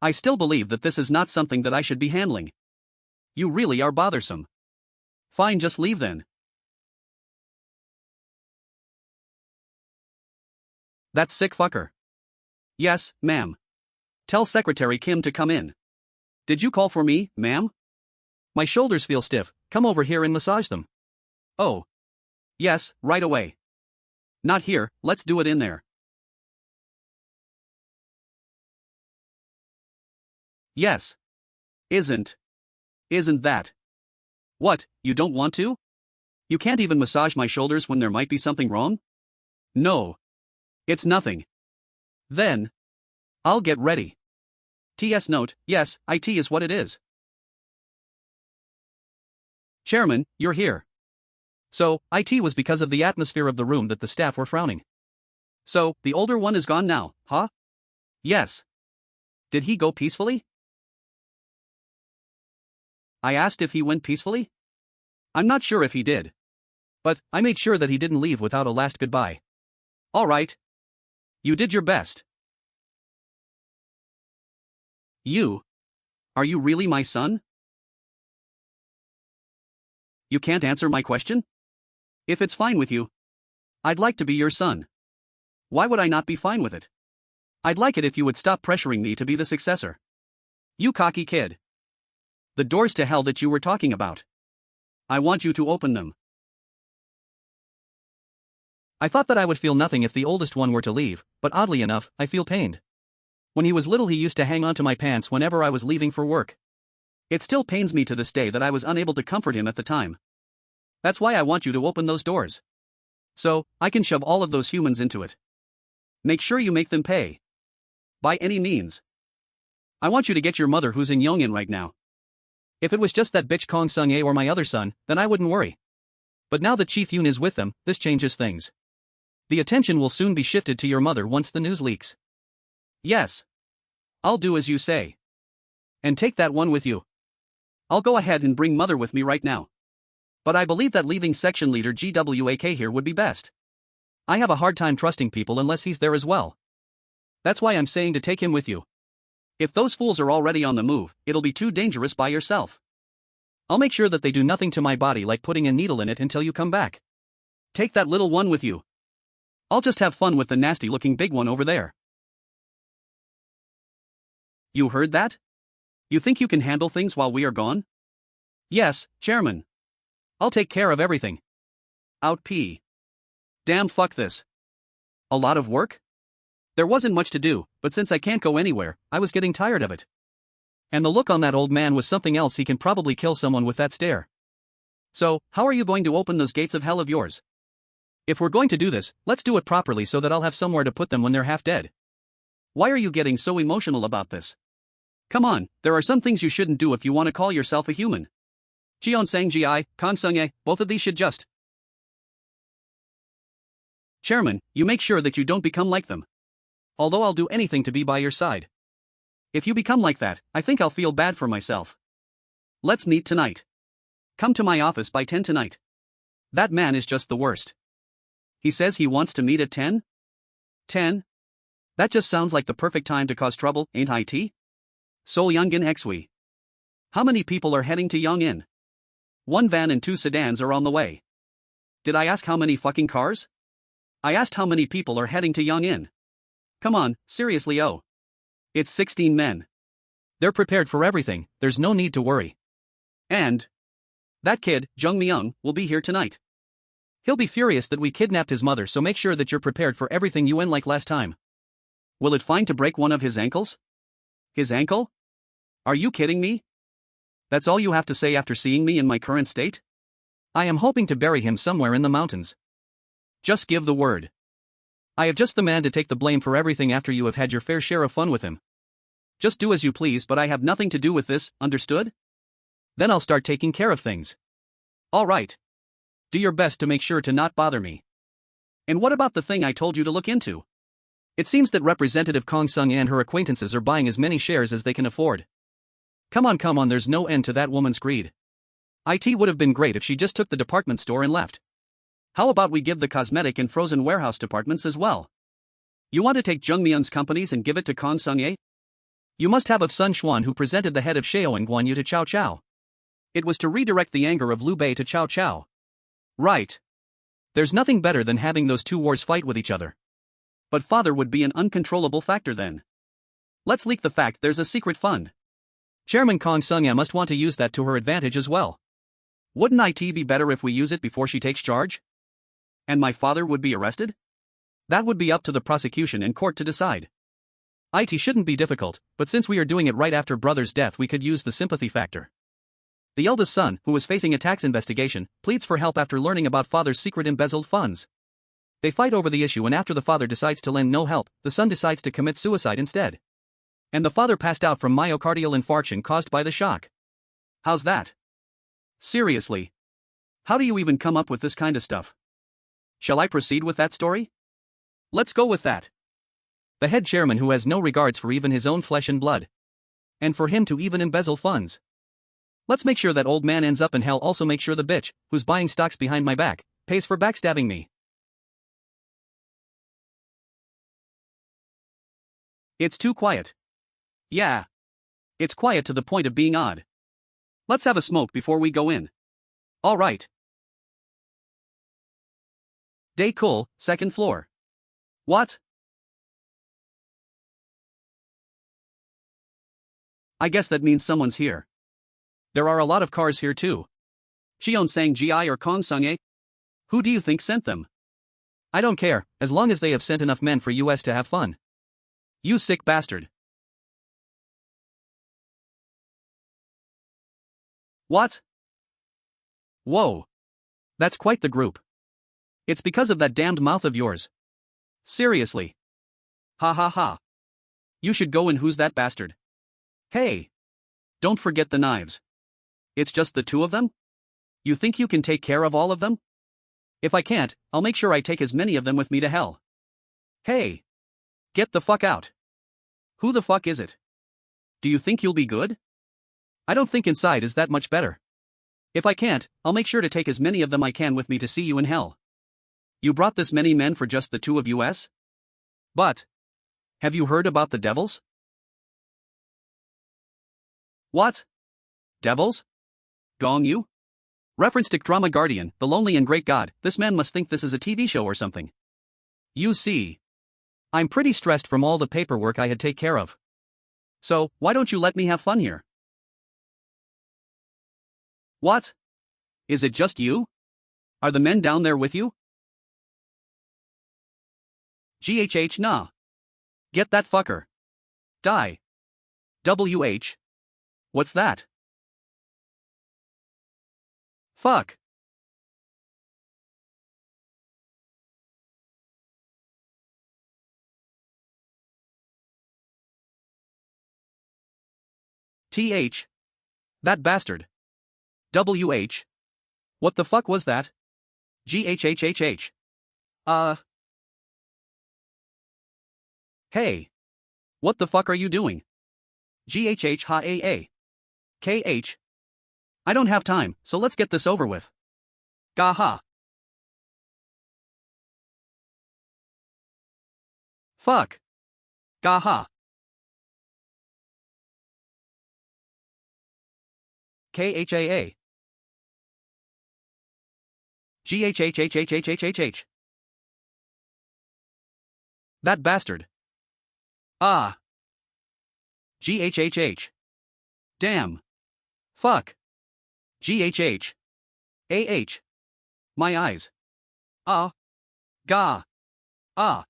I still believe that this is not something that I should be handling. You really are bothersome. Fine, just leave then. That sick fucker. Yes, ma'am. Tell Secretary Kim to come in. Did you call for me, ma'am? My shoulders feel stiff, come over here and massage them. Oh. Yes, right away. Not here, let's do it in there. Yes. Isn't that? What, you don't want to? You can't even massage my shoulders when there might be something wrong? No. It's nothing. Then. I'll get ready. TS note, yes, IT is what it is. Chairman, you're here. So, IT was because of the atmosphere of the room that the staff were frowning. So, the older one is gone now, huh? Yes. Did he go peacefully? I asked if he went peacefully? I'm not sure if he did. But, I made sure that he didn't leave without a last goodbye. All right. You did your best. Are you really my son? You can't answer my question? If it's fine with you, I'd like to be your son. Why would I not be fine with it? I'd like it if you would stop pressuring me to be the successor. You cocky kid. The doors to hell that you were talking about. I want you to open them. I thought that I would feel nothing if the oldest one were to leave, but oddly enough, I feel pained. When he was little, he used to hang onto my pants whenever I was leaving for work. It still pains me to this day that I was unable to comfort him at the time. That's why I want you to open those doors. So, I can shove all of those humans into it. Make sure you make them pay. By any means. I want you to get your mother who's in Yongin right now. If it was just that bitch Kong Sung-ae or my other son, then I wouldn't worry. But now that Chief Yoon is with them, this changes things. The attention will soon be shifted to your mother once the news leaks. Yes. I'll do as you say. And take that one with you. I'll go ahead and bring mother with me right now. But I believe that leaving section leader GWAK here would be best. I have a hard time trusting people unless he's there as well. That's why I'm saying to take him with you. If those fools are already on the move, it'll be too dangerous by yourself. I'll make sure that they do nothing to my body like putting a needle in it until you come back. Take that little one with you. I'll just have fun with the nasty-looking big one over there. You heard that? You think you can handle things while we are gone? Yes, Chairman. I'll take care of everything. Out P. Damn, fuck this. A lot of work? There wasn't much to do, but since I can't go anywhere, I was getting tired of it. And the look on that old man was something else. He can probably kill someone with that stare. So, how are you going to open those gates of hell of yours? If we're going to do this, let's do it properly so that I'll have somewhere to put them when they're half dead. Why are you getting so emotional about this? Come on, there are some things you shouldn't do if you want to call yourself a human. Cheon Sang Gi, Kang Sung-ae, both of these should just. Chairman, you make sure that you don't become like them. Although I'll do anything to be by your side. If you become like that, I think I'll feel bad for myself. Let's meet tonight. Come to my office by 10 tonight. That man is just the worst. He says he wants to meet at 10? 10? That just sounds like the perfect time to cause trouble, ain't it? Seoul Yongin Xwi. How many people are heading to Yongin? 1 van and 2 sedans are on the way. Did I ask how many fucking cars? I asked how many people are heading to Yongin. Come on, seriously, oh. It's 16 men. They're prepared for everything, there's no need to worry. And that kid, Joong Myung, will be here tonight. He'll be furious that we kidnapped his mother, so make sure that you're prepared for everything, UN, like last time. Will it find to break one of his ankles? His ankle? Are you kidding me? That's all you have to say after seeing me in my current state? I am hoping to bury him somewhere in the mountains. Just give the word. I am just the man to take the blame for everything after you have had your fair share of fun with him. Just do as you please, but I have nothing to do with this, understood? Then I'll start taking care of things. All right. Do your best to make sure to not bother me. And what about the thing I told you to look into? It seems that Representative Kong Sung and her acquaintances are buying as many shares as they can afford. Come on, there's no end to that woman's greed. It would have been great if she just took the department store and left. How about we give the cosmetic and frozen warehouse departments as well? You want to take Jung Myung's companies and give it to Kong Sung-ye? You must have of Sun Xuan, who presented the head of Sheoan Guanyu to Chow Chow. It was to redirect the anger of Liu Bei to Chow Chow. Right. There's nothing better than having those two wars fight with each other. But father would be an uncontrollable factor then. Let's leak the fact there's a secret fund. Chairman Kong Sung-ye must want to use that to her advantage as well. Wouldn't it be better if we use it before she takes charge? And my father would be arrested? That would be up to the prosecution and court to decide. It shouldn't be difficult, but since we are doing it right after brother's death, we could use the sympathy factor. The eldest son, who was facing a tax investigation, pleads for help after learning about father's secret embezzled funds. They fight over the issue, and after the father decides to lend no help, the son decides to commit suicide instead. And the father passed out from myocardial infarction caused by the shock. How's that? Seriously. How do you even come up with this kind of stuff? Shall I proceed with that story? Let's go with that. The head chairman who has no regards for even his own flesh and blood. And for him to even embezzle funds. Let's make sure that old man ends up in hell. Also make sure the bitch, who's buying stocks behind my back, pays for backstabbing me. It's too quiet. Yeah. It's quiet to the point of being odd. Let's have a smoke before we go in. All right. Day cool, second floor. What? I guess that means someone's here. There are a lot of cars here too. Cheon Sang Gi or Kong Sung-ye? Who do you think sent them? I don't care, as long as they have sent enough men for us to have fun. You sick bastard. What? Whoa. That's quite the group. It's because of that damned mouth of yours. Seriously. Ha ha ha. You should go in. Who's that bastard? Hey. Don't forget the knives. It's just the two of them? You think you can take care of all of them? If I can't, I'll make sure I take as many of them with me to hell. Hey. Get the fuck out. Who the fuck is it? Do you think you'll be good? I don't think inside is that much better. If I can't, I'll make sure to take as many of them I can with me to see you in hell. You brought this many men for just the two of us? But. Have you heard about the devils? What? Devils? Gong Yu? Reference to drama Guardian, the lonely and great god. This man must think this is a TV show or something. You see. I'm pretty stressed from all the paperwork I had to take care of. So, why don't you let me have fun here? What? Is it just you? Are the men down there with you? GHH nah. Get that fucker. Die. WH. What's that? Fuck. TH. That bastard. WH. What the fuck was that? GHHHH. Hey. What the fuck are you doing? GHH ha a. KH. I don't have time, so let's get this over with. Gaha. Fuck. Gaha. KHAA. GHHHHHHHH. That bastard. Ah. GHHH. Damn. Fuck. GHH. AH. My eyes. Ah. Ga. Ah.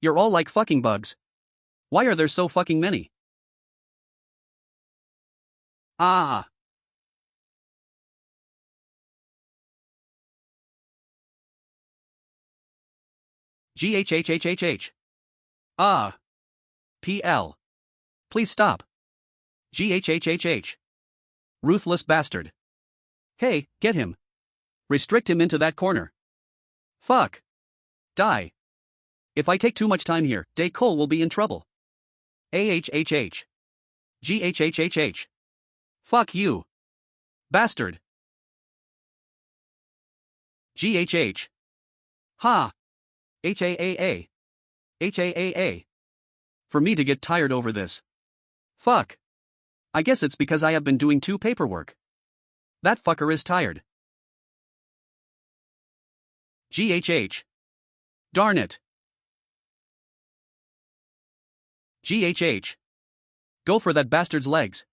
You're all like fucking bugs. Why are there so fucking many? Ah. GHHHHH. Ah. PL. Please stop. GHHHH. Ruthless bastard. Hey, get him. Restrict him into that corner. Fuck. Die. If I take too much time here, Day Cole will be in trouble. AHHH. GHHHH. Fuck you. Bastard. GHH. Ha. HAAA. HAAA. For me to get tired over this. Fuck. I guess it's because I have been doing 2 paperwork. That fucker is tired. GHH. Darn it. GHH. Go for that bastard's legs.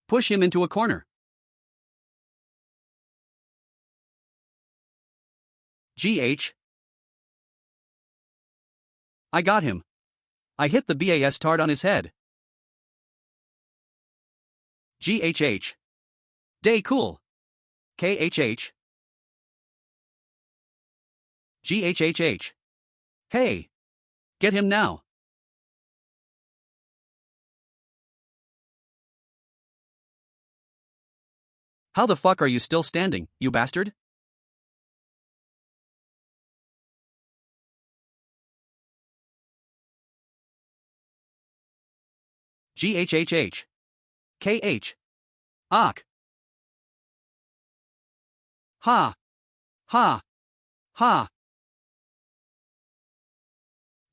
Push him into a corner. GH. I got him. I hit the BAS tard on his head. GHH. Day cool. KHH. GHHH. Hey. Get him now. How the fuck are you still standing, you bastard? GHHH. KH. Ak. Ha. Ha. Ha.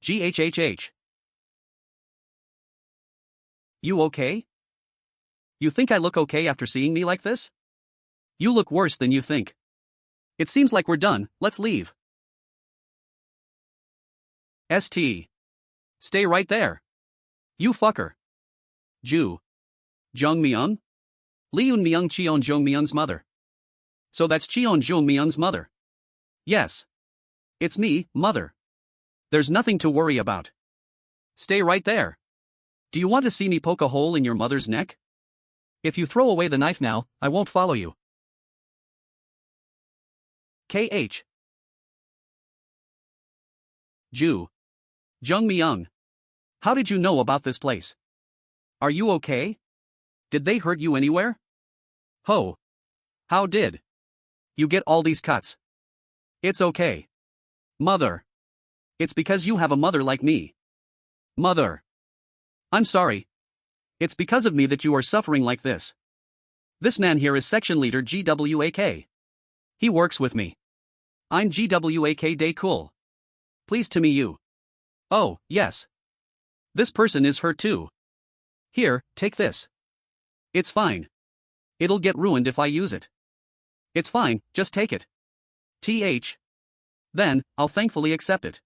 GHHH. You okay? You think I look okay after seeing me like this? You look worse than you think. It seems like we're done, let's leave. ST. Stay right there. You fucker. Ji Gyoung Myung? Leun Myung Cheon Joong Myung's mother. So that's Cheon Joong Myung's mother. Yes. It's me, mother. There's nothing to worry about. Stay right there. Do you want to see me poke a hole in your mother's neck? If you throw away the knife now, I won't follow you. KH. Ji Gyoung Myung. How did you know about this place? Are you okay? Did they hurt you anywhere? Ho. How did you get all these cuts? It's okay. Mother. It's because you have a mother like me. Mother. I'm sorry. It's because of me that you are suffering like this. This man here is section leader GWAK. He works with me. I'm GWAK Day Cool. Pleased to meet you. Oh, yes. This person is her too. Here, take this. It's fine. It'll get ruined if I use it. It's fine, just take it. TH. Then, I'll thankfully accept it.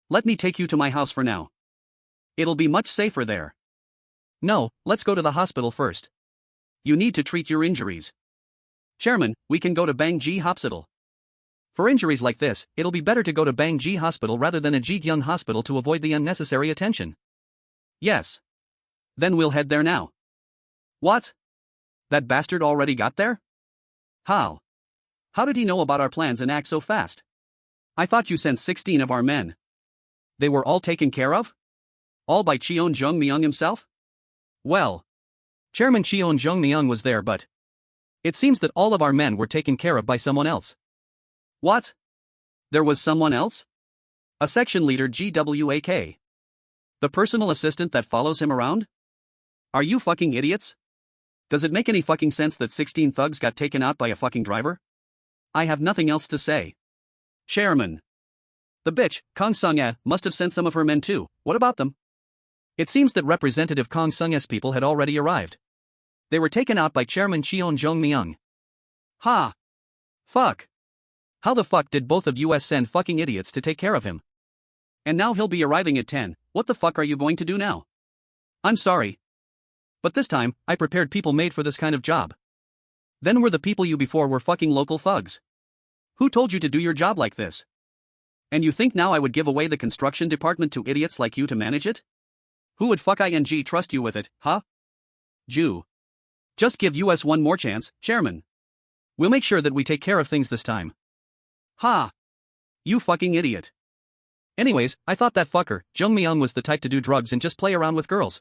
Let me take you to my house for now. It'll be much safer there. No, let's go to the hospital first. You need to treat your injuries. Chairman, we can go to Bangji Hospital. For injuries like this, it'll be better to go to Bangji Hospital rather than a Ji Gyoung Hospital to avoid the unnecessary attention. Yes. Then we'll head there now. What? That bastard already got there? How? How did he know about our plans and act so fast? I thought you sent 16 of our men. They were all taken care of? All by Cheon Joong Myung himself? Well, Chairman Cheon Joong Myung was there, but it seems that all of our men were taken care of by someone else. What? There was someone else? A section leader GWAK. The personal assistant that follows him around? Are you fucking idiots? Does it make any fucking sense that 16 thugs got taken out by a fucking driver? I have nothing else to say. Chairman. The bitch, Kang Sung-e, must have sent some of her men too. What about them? It seems that Representative Kang Sung-e's people had already arrived. They were taken out by Chairman Cheon Joong Myung. Ha! Fuck! How the fuck did both of you send fucking idiots to take care of him? And now he'll be arriving at 10, what the fuck are you going to do now? I'm sorry. But this time, I prepared people made for this kind of job. Then were the people you before were fucking local thugs. Who told you to do your job like this? And you think now I would give away the construction department to idiots like you to manage it? Who would ing trust you with it, huh? Jew. Just give us one more chance, Chairman. We'll make sure that we take care of things this time. Ha! You fucking idiot. Anyways, I thought that fucker, Joong Myung, was the type to do drugs and just play around with girls.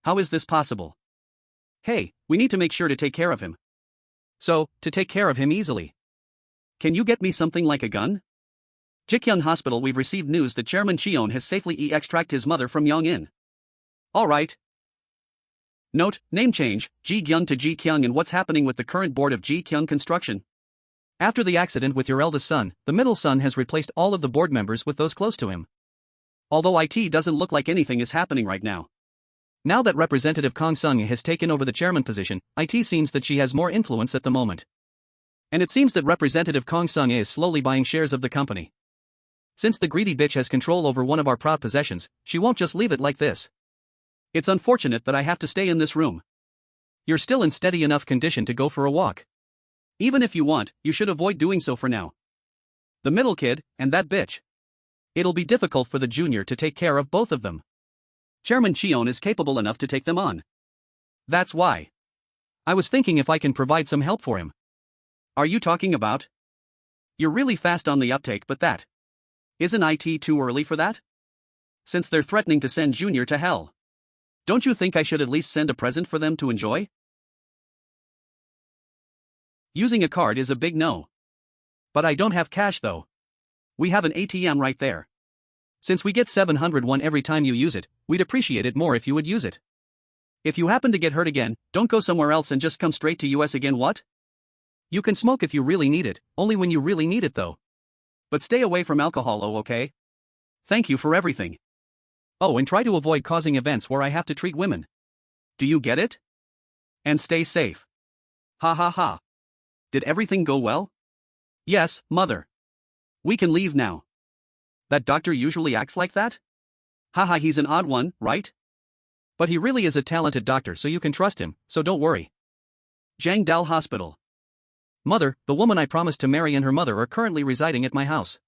How is this possible? Hey, we need to make sure to take care of him. So, to take care of him easily. Can you get me something like a gun? Ji Gyoung Hospital, we've received news that Chairman Cheon has safely extracted his mother from Yongin. Alright. Note, name change, Ji Gyoung to Ji Kyung, and what's happening with the current board of Ji Kyung Construction. After the accident with your eldest son, the middle son has replaced all of the board members with those close to him. Although it doesn't look like anything is happening right now. Now that Representative Kong Sung has taken over the chairman position, it seems that she has more influence at the moment. And it seems that Representative Kong Sung is slowly buying shares of the company. Since the greedy bitch has control over one of our proud possessions, she won't just leave it like this. It's unfortunate that I have to stay in this room. You're still in steady enough condition to go for a walk. Even if you want, you should avoid doing so for now. The middle kid, and that bitch. It'll be difficult for the junior to take care of both of them. Chairman Cheon is capable enough to take them on. That's why. I was thinking if I can provide some help for him. Are you talking about? You're really fast on the uptake, but that. Isn't it too early for that? Since they're threatening to send Junior to hell. Don't you think I should at least send a present for them to enjoy? Using a card is a big no. But I don't have cash though. We have an ATM right there. Since we get 701 every time you use it, we'd appreciate it more if you would use it. If you happen to get hurt again, don't go somewhere else and just come straight to US again. What? You can smoke if you really need it, only when you really need it though. But stay away from alcohol, oh okay? Thank you for everything. Oh, and try to avoid causing events where I have to treat women. Do you get it? And stay safe. Ha ha ha. Did everything go well? Yes, mother. We can leave now. That doctor usually acts like that? Haha, he's an odd one, right? But he really is a talented doctor, so you can trust him, so don't worry. Jangdal Hospital. Mother, the woman I promised to marry and her mother are currently residing at my house.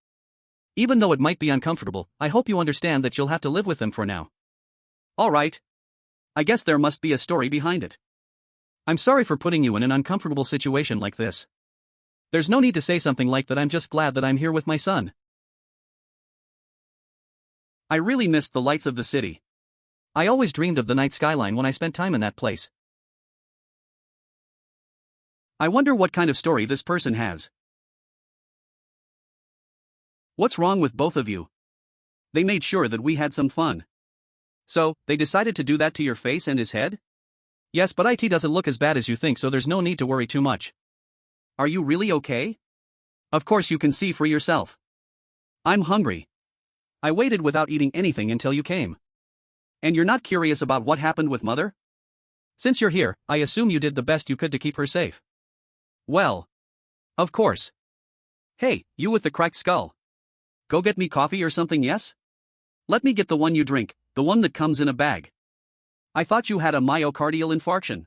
Even though it might be uncomfortable, I hope you understand that you'll have to live with them for now. Alright. I guess there must be a story behind it. I'm sorry for putting you in an uncomfortable situation like this. There's no need to say something like that. I'm just glad that I'm here with my son. I really missed the lights of the city. I always dreamed of the night skyline when I spent time in that place. I wonder what kind of story this person has. What's wrong with both of you? They made sure that we had some fun. So, they decided to do that to your face and his head? Yes, but it doesn't look as bad as you think, so there's no need to worry too much. Are you really okay? Of course you can see for yourself. I'm hungry. I waited without eating anything until you came. And you're not curious about what happened with Mother? Since you're here, I assume you did the best you could to keep her safe. Well. Of course. Hey, you with the cracked skull. Go get me coffee or something, yes? Let me get the one you drink, the one that comes in a bag. I thought you had a myocardial infarction.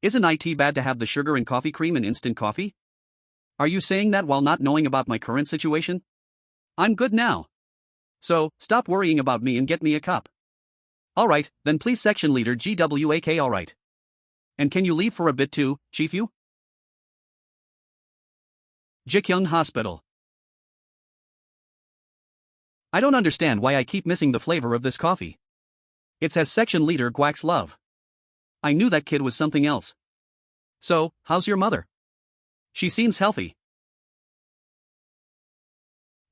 Isn't it bad to have the sugar and coffee cream in instant coffee? Are you saying that while not knowing about my current situation? I'm good now. So, stop worrying about me and get me a cup. Alright, then please section leader GWAK. Alright. And can you leave for a bit too, Chief you? Ji Gyoung Hospital. I don't understand why I keep missing the flavor of this coffee. It says section leader Guak's love. I knew that kid was something else. So, how's your mother? She seems healthy.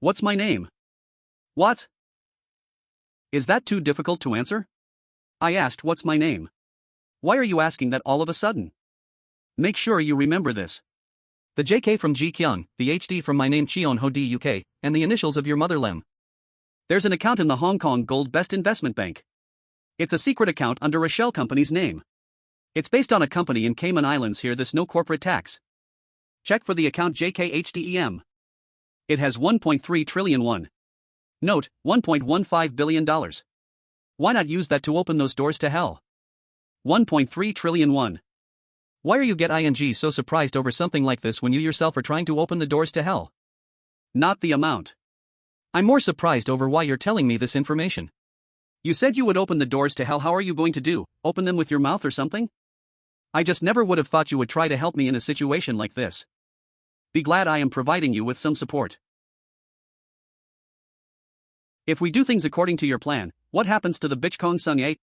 What's my name? What? Is that too difficult to answer? I asked what's my name. Why are you asking that all of a sudden? Make sure you remember this. The JK from Ji Gyoung, the HD from my name Cheon Ho DUK, and the initials of your mother Lem. There's an account in the Hong Kong Gold Best Investment Bank. It's a secret account under a shell company's name. It's based on a company in Cayman Islands here. There's no corporate tax. Check for the account JKHDEM. It has 1.3 trillion won. Note, $1.15 billion. Why not use that to open those doors to hell? 1.3 trillion won. Why are you so surprised over something like this when you yourself are trying to open the doors to hell? Not the amount. I'm more surprised over why you're telling me this information. You said you would open the doors to hell. How are you going to do? Open them with your mouth or something? I just never would have thought you would try to help me in a situation like this. Be glad I am providing you with some support. If we do things according to your plan, what happens to the bitch Kong Sung-ae?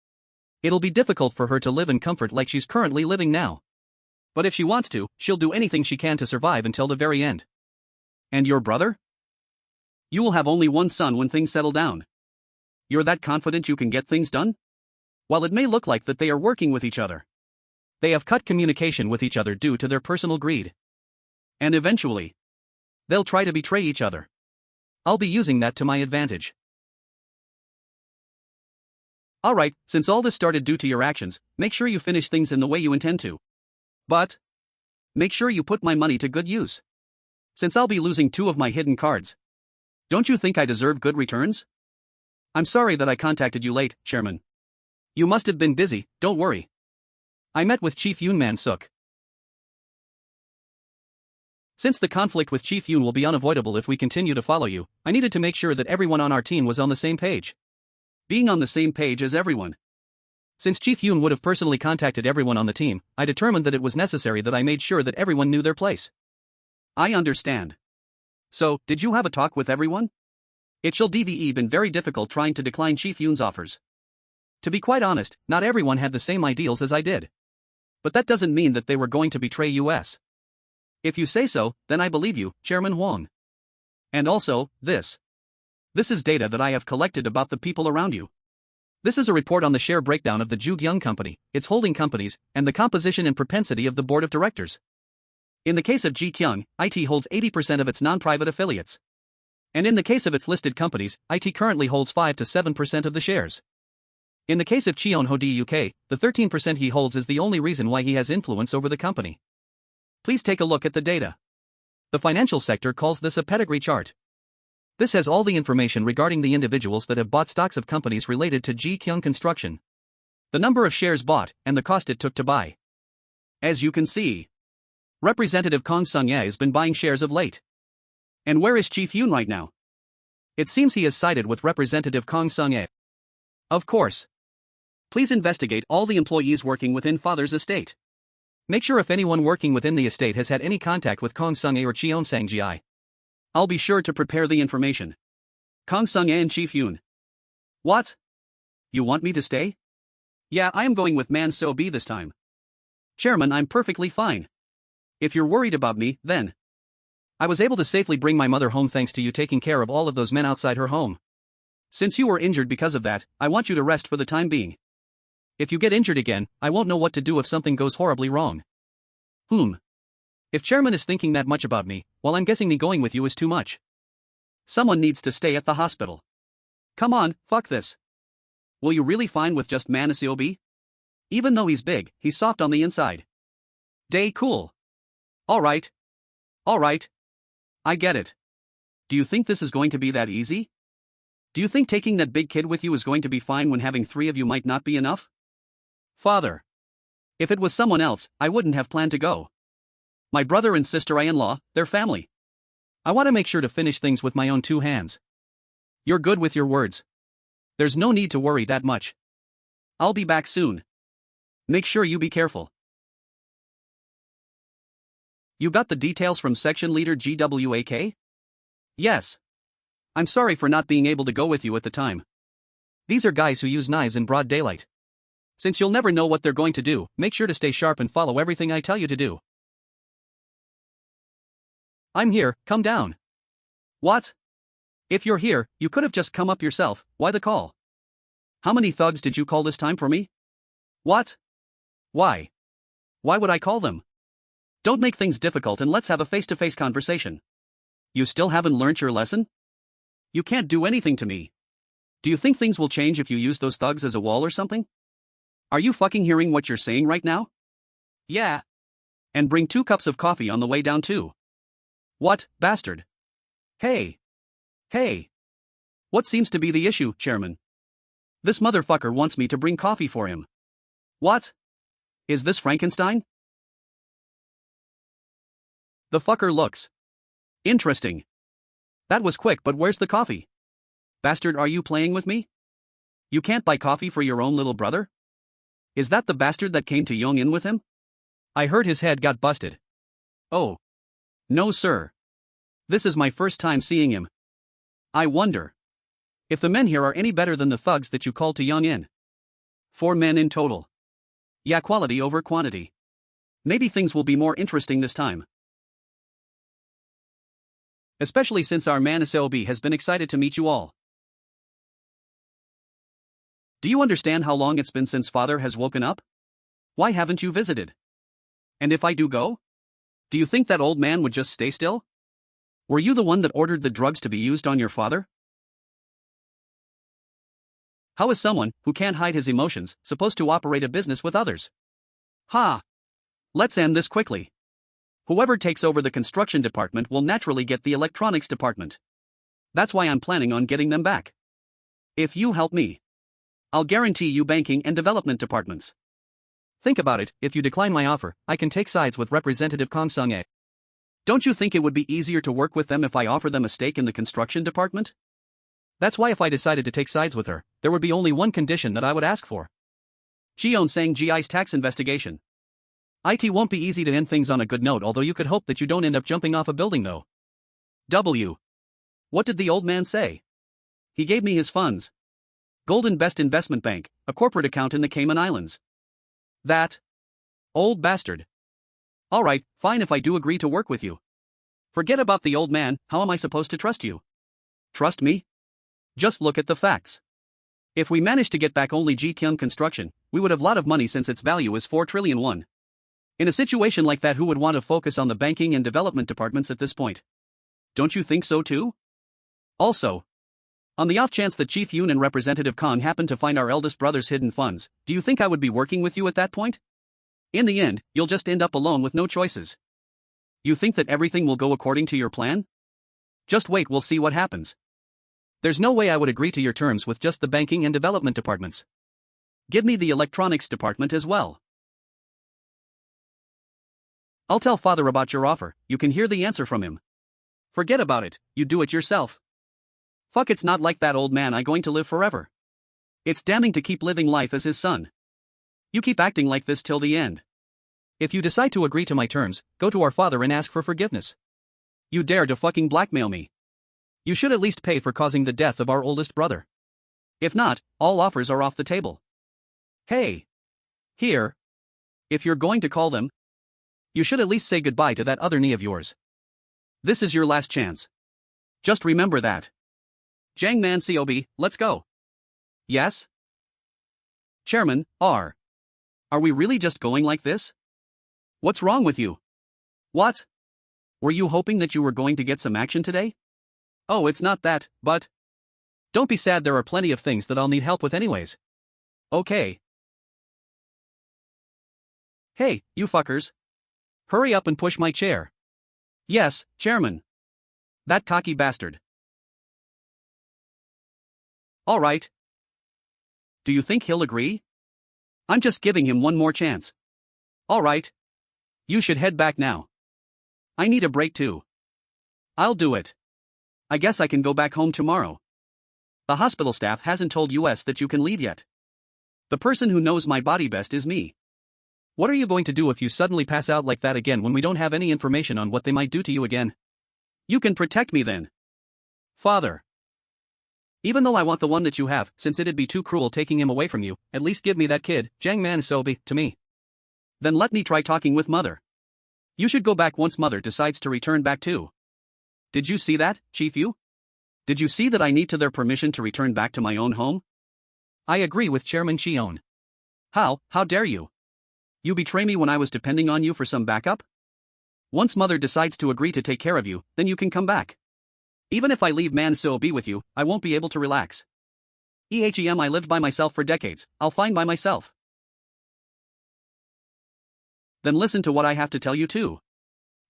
It'll be difficult for her to live in comfort like she's currently living now. But if she wants to, she'll do anything she can to survive until the very end. And your brother? You will have only one son when things settle down. You're that confident you can get things done? While it may look like that they are working with each other, they have cut communication with each other due to their personal greed. And eventually, they'll try to betray each other. I'll be using that to my advantage. Alright, since all this started due to your actions, make sure you finish things in the way you intend to. But make sure you put my money to good use. Since I'll be losing 2 of my hidden cards, don't you think I deserve good returns? I'm sorry that I contacted you late, Chairman. You must have been busy, don't worry. I met with Chief Yoon Man-suk. Since the conflict with Chief Yoon will be unavoidable if we continue to follow you, I needed to make sure that everyone on our team was on the same page. Being on the same page as everyone. Since Chief Yoon would have personally contacted everyone on the team, I determined that it was necessary that I made sure that everyone knew their place. I understand. So, did you have a talk with everyone? It shall been very difficult trying to decline Chief Yoon's offers. To be quite honest, not everyone had the same ideals as I did. But that doesn't mean that they were going to betray us. If you say so, then I believe you, Chairman Huang. And also, this. This is data that I have collected about the people around you. This is a report on the share breakdown of the Ji Gyoung Company, its holding companies, and the composition and propensity of the board of directors. In the case of Ji Gyoung, IT holds 80% of its non-private affiliates. And in the case of its listed companies, IT currently holds 5 to 7% of the shares. In the case of Cheon Joong UK, the 13% he holds is the only reason why he has influence over the company. Please take a look at the data. The financial sector calls this a pedigree chart. This has all the information regarding the individuals that have bought stocks of companies related to Ji Gyoung Construction, the number of shares bought, and the cost it took to buy. As you can see, Representative Kong Sung-ae has been buying shares of late. And where is Chief Yoon right now? It seems he has sided with Representative Kong Sung-ae. Of course. Please investigate all the employees working within father's estate. Make sure if anyone working within the estate has had any contact with Kong Sung-ae or Cheon Sang-ji. I'll be sure to prepare the information. Kong Sung-ae and Chief Yoon. What? You want me to stay? Yeah, I am going with Man So-bi this time. Chairman, I'm perfectly fine. If you're worried about me, then. I was able to safely bring my mother home thanks to you taking care of all of those men outside her home. Since you were injured because of that, I want you to rest for the time being. If you get injured again, I won't know what to do if something goes horribly wrong. If Chairman is thinking that much about me, well, I'm guessing me going with you is too much. Someone needs to stay at the hospital. Come on, fuck this. Will you really fine with just Man So-bi? Even though he's big, he's soft on the inside. Cool. Alright. I get it. Do you think this is going to be that easy? Do you think taking that big kid with you is going to be fine when having 3 of you might not be enough? Father. If it was someone else, I wouldn't have planned to go. My brother and sister-in-law, they're family. I want to make sure to finish things with my own 2 hands. You're good with your words. There's no need to worry that much. I'll be back soon. Make sure you be careful. You got the details from section leader GWAK? Yes. I'm sorry for not being able to go with you at the time. These are guys who use knives in broad daylight. Since you'll never know what they're going to do, make sure to stay sharp and follow everything I tell you to do. I'm here, come down. What? If you're here, you could have just come up yourself, why the call? How many thugs did you call this time for me? What? Why? Why would I call them? Don't make things difficult and let's have a face-to-face conversation. You still haven't learnt your lesson? You can't do anything to me. Do you think things will change if you use those thugs as a wall or something? Are you fucking hearing what you're saying right now? Yeah. And bring 2 cups of coffee on the way down too. What, bastard? Hey. What seems to be the issue, Chairman? This motherfucker wants me to bring coffee for him. What? Is this Frankenstein? The fucker looks interesting. That was quick, but where's the coffee? Bastard, are you playing with me? You can't buy coffee for your own little brother? Is that the bastard that came to Yongin with him? I heard his head got busted. Oh. No, sir. This is my first time seeing him. I wonder if the men here are any better than the thugs that you called to Yongin. 4 men in total. Yeah, quality over quantity. Maybe things will be more interesting this time. Especially since our man SEO has been excited to meet you all. Do you understand how long it's been since father has woken up? Why haven't you visited? And if I do go? Do you think that old man would just stay still? Were you the one that ordered the drugs to be used on your father? How is someone who can't hide his emotions supposed to operate a business with others? Ha! Let's end this quickly. Whoever takes over the construction department will naturally get the electronics department. That's why I'm planning on getting them back. If you help me, I'll guarantee you banking and development departments. Think about it, if you decline my offer, I can take sides with Representative Kong Sung-ae. Don't you think it would be easier to work with them if I offer them a stake in the construction department? That's why if I decided to take sides with her, there would be only one condition that I would ask for. Cheon Sang Ji's tax investigation. It won't be easy to end things on a good note, although you could hope that you don't end up jumping off a building though. W. What did the old man say? He gave me his funds. Golden Best Investment Bank, a corporate account in the Cayman Islands. That old bastard. Alright, fine if I do agree to work with you. Forget about the old man, how am I supposed to trust you? Trust me? Just look at the facts. If we manage to get back only Ji Gyoung Construction, we would have a lot of money since its value is 4 trillion won. In a situation like that, who would want to focus on the banking and development departments at this point? Don't you think so too? Also, on the off chance that Chief Yoon and Representative Kong happen to find our eldest brother's hidden funds, do you think I would be working with you at that point? In the end, you'll just end up alone with no choices. You think that everything will go according to your plan? Just wait, we'll see what happens. There's no way I would agree to your terms with just the banking and development departments. Give me the electronics department as well. I'll tell father about your offer, you can hear the answer from him. Forget about it, you do it yourself. Fuck, it's not like that old man I'm going to live forever. It's damning to keep living life as his son. You keep acting like this till the end. If you decide to agree to my terms, go to our father and ask for forgiveness. You dare to fucking blackmail me. You should at least pay for causing the death of our oldest brother. If not, all offers are off the table. Hey. Here. If you're going to call them, you should at least say goodbye to that other knee of yours. This is your last chance. Just remember that. Jangman Cob, let's go. Yes? Chairman, Are we really just going like this? What's wrong with you? What? Were you hoping that you were going to get some action today? Oh, it's not that, but don't be sad, there are plenty of things that I'll need help with anyways. Okay. Hey, you fuckers. Hurry up and push my chair. Yes, Chairman. That cocky bastard. Alright. Do you think he'll agree? I'm just giving him one more chance. Alright. You should head back now. I need a break too. I'll do it. I guess I can go back home tomorrow. The hospital staff hasn't told us that you can leave yet. The person who knows my body best is me. What are you going to do if you suddenly pass out like that again when we don't have any information on what they might do to you again? You can protect me then. Father. Even though I want the one that you have, since it'd be too cruel taking him away from you, at least give me that kid, Jangman Sobi, to me. Then let me try talking with mother. You should go back once mother decides to return back too. Did you see that, Chief Yu? Did you see that I need to their permission to return back to my own home? I agree with Chairman Cheon. How dare you? You betray me when I was depending on you for some backup? Once mother decides to agree to take care of you, then you can come back. Even if I leave Man So Be with you, I won't be able to relax. I lived by myself for decades, I'll find by myself. Then listen to what I have to tell you too.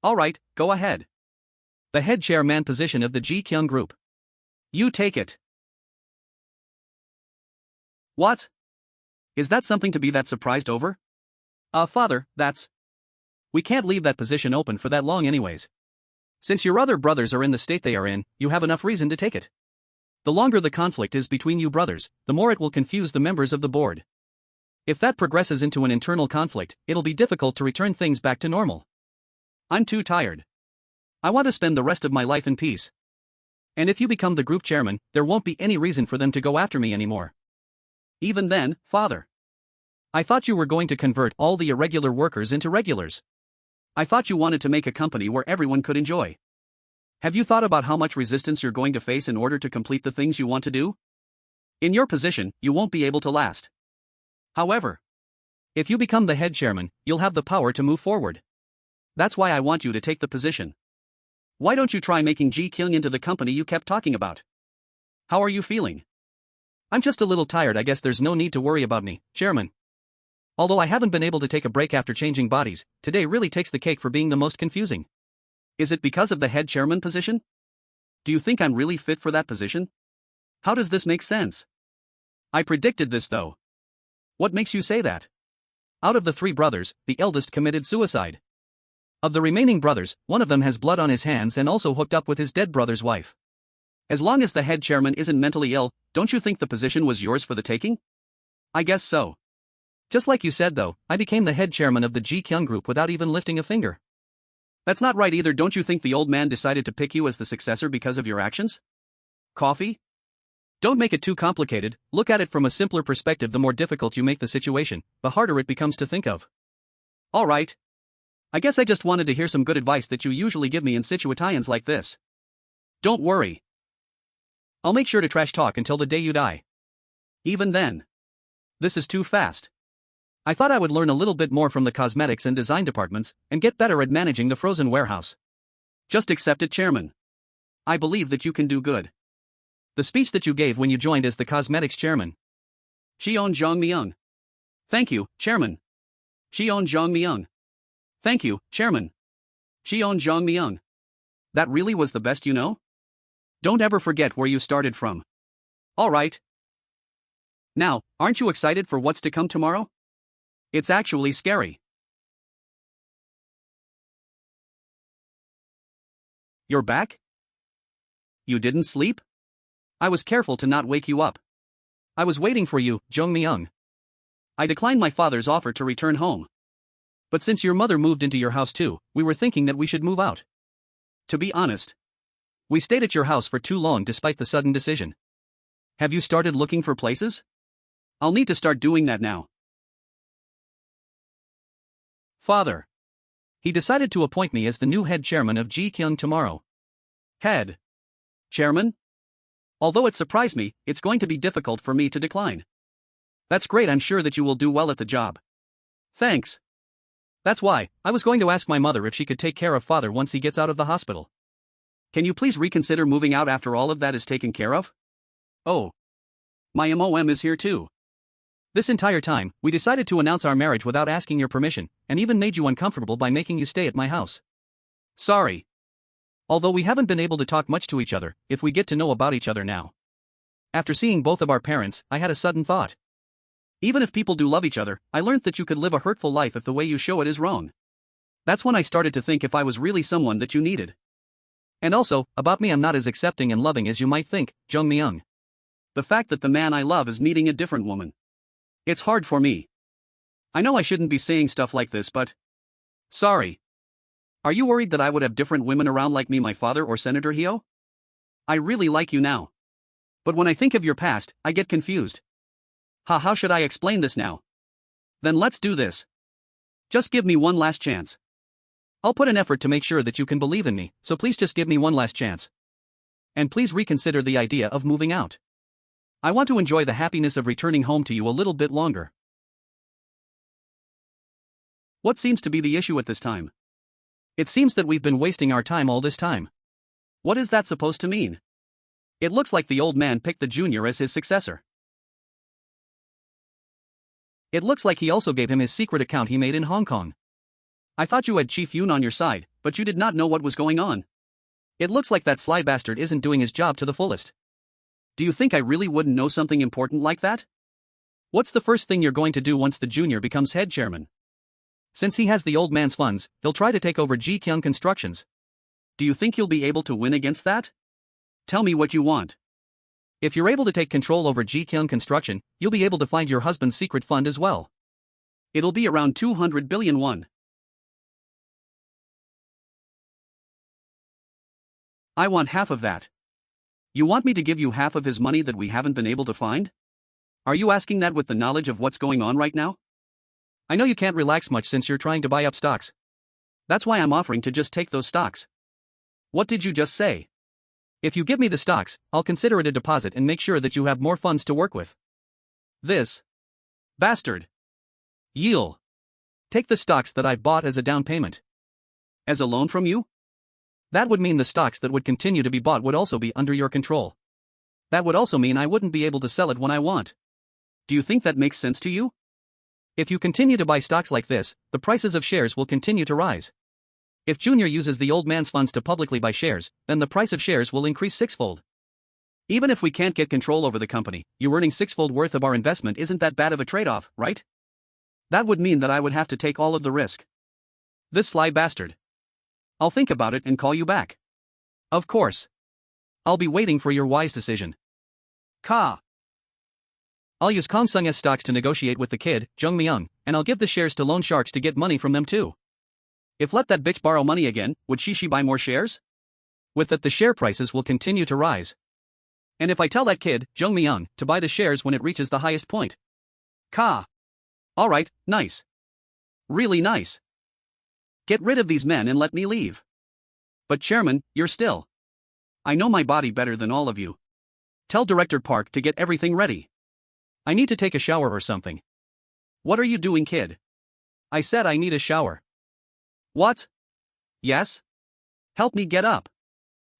Alright, go ahead. The head chairman position of the Ji Gyoung Group. You take it. What? Is that something to be that surprised over? Father, that's... We can't leave that position open for that long anyways. Since your other brothers are in the state they are in, you have enough reason to take it. The longer the conflict is between you brothers, the more it will confuse the members of the board. If that progresses into an internal conflict, it'll be difficult to return things back to normal. I'm too tired. I want to spend the rest of my life in peace. And if you become the group chairman, there won't be any reason for them to go after me anymore. Even then, father. I thought you were going to convert all the irregular workers into regulars. I thought you wanted to make a company where everyone could enjoy. Have you thought about how much resistance you're going to face in order to complete the things you want to do? In your position, you won't be able to last. However, if you become the head chairman, you'll have the power to move forward. That's why I want you to take the position. Why don't you try making Ji Gyoung into the company you kept talking about? How are you feeling? I'm just a little tired. I guess there's no need to worry about me, chairman. Although I haven't been able to take a break after changing bodies, today really takes the cake for being the most confusing. Is it because of the head chairman position? Do you think I'm really fit for that position? How does this make sense? I predicted this though. What makes you say that? Out of the 3 brothers, the eldest committed suicide. Of the remaining brothers, one of them has blood on his hands and also hooked up with his dead brother's wife. As long as the head chairman isn't mentally ill, don't you think the position was yours for the taking? I guess so. Just like you said though, I became the head chairman of the Ji Gyoung Group without even lifting a finger. That's not right either. Don't you think the old man decided to pick you as the successor because of your actions? Coffee? Don't make it too complicated. Look at it from a simpler perspective. The more difficult you make the situation, the harder it becomes to think of. Alright. I guess I just wanted to hear some good advice that you usually give me in situations like this. Don't worry. I'll make sure to trash talk until the day you die. Even then. This is too fast. I thought I would learn a little bit more from the cosmetics and design departments, and get better at managing the frozen warehouse. Just accept it, chairman. I believe that you can do good. The speech that you gave when you joined as the cosmetics chairman. Cheon Joong Myung. Thank you, chairman. Cheon Joong Myung. Thank you, chairman. Cheon Joong Myung. That really was the best you know? Don't ever forget where you started from. Alright. Now, aren't you excited for what's to come tomorrow? It's actually scary. You're back? You didn't sleep? I was careful to not wake you up. I was waiting for you, Joong Myung. I declined my father's offer to return home. But since your mother moved into your house too, we were thinking that we should move out. To be honest, we stayed at your house for too long despite the sudden decision. Have you started looking for places? I'll need to start doing that now. Father. He decided to appoint me as the new head chairman of Ji Gyoung tomorrow. Head chairman? Although it surprised me, it's going to be difficult for me to decline. That's great. I'm sure that you will do well at the job. Thanks. That's why I was going to ask my mother if she could take care of father once he gets out of the hospital. Can you please reconsider moving out after all of that is taken care of? Oh. My mom is here too. This entire time, we decided to announce our marriage without asking your permission, and even made you uncomfortable by making you stay at my house. Sorry. Although we haven't been able to talk much to each other, if we get to know about each other now. After seeing both of our parents, I had a sudden thought. Even if people do love each other, I learned that you could live a hurtful life if the way you show it is wrong. That's when I started to think if I was really someone that you needed. And also, about me, I'm not as accepting and loving as you might think, Joong Myung. The fact that the man I love is needing a different woman. It's hard for me. I know I shouldn't be saying stuff like this, but... Sorry. Are you worried that I would have different women around like me, my father or Senator Hyo? I really like you now. But when I think of your past, I get confused. How should I explain this now? Then let's do this. Just give me one last chance. I'll put an effort to make sure that you can believe in me, so please just give me one last chance. And please reconsider the idea of moving out. I want to enjoy the happiness of returning home to you a little bit longer. What seems to be the issue at this time? It seems that we've been wasting our time all this time. What is that supposed to mean? It looks like the old man picked the junior as his successor. It looks like he also gave him his secret account he made in Hong Kong. I thought you had Chief Yoon on your side, but you did not know what was going on. It looks like that sly bastard isn't doing his job to the fullest. Do you think I really wouldn't know something important like that? What's the first thing you're going to do once the junior becomes head chairman? Since he has the old man's funds, he'll try to take over Ji Gyoung Constructions. Do you think you'll be able to win against that? Tell me what you want. If you're able to take control over Ji Kyung Construction, you'll be able to find your husband's secret fund as well. It'll be around 200 billion won. I want half of that. You want me to give you half of his money that we haven't been able to find? Are you asking that with the knowledge of what's going on right now? I know you can't relax much since you're trying to buy up stocks. That's why I'm offering to just take those stocks. What did you just say? If you give me the stocks, I'll consider it a deposit and make sure that you have more funds to work with. This bastard. You'll take the stocks that I've bought as a down payment. As a loan from you? That would mean the stocks that would continue to be bought would also be under your control. That would also mean I wouldn't be able to sell it when I want. Do you think that makes sense to you? If you continue to buy stocks like this, the prices of shares will continue to rise. If Junior uses the old man's funds to publicly buy shares, then the price of shares will increase sixfold. Even if we can't get control over the company, you earning sixfold worth of our investment isn't that bad of a trade-off, right? That would mean that I would have to take all of the risk. This sly bastard. I'll think about it and call you back. Of course. I'll be waiting for your wise decision. Ka. I'll use Komsung's stocks to negotiate with the kid, Joong Myung, and I'll give the shares to loan sharks to get money from them too. If let that bitch borrow money again, would she buy more shares? With that, the share prices will continue to rise. And if I tell that kid, Joong Myung, to buy the shares when it reaches the highest point? Ka. Alright, nice. Really nice. Get rid of these men and let me leave. But Chairman, you're still. I know my body better than all of you. Tell Director Park to get everything ready. I need to take a shower or something. What are you doing, kid? I said I need a shower. What? Yes? Help me get up.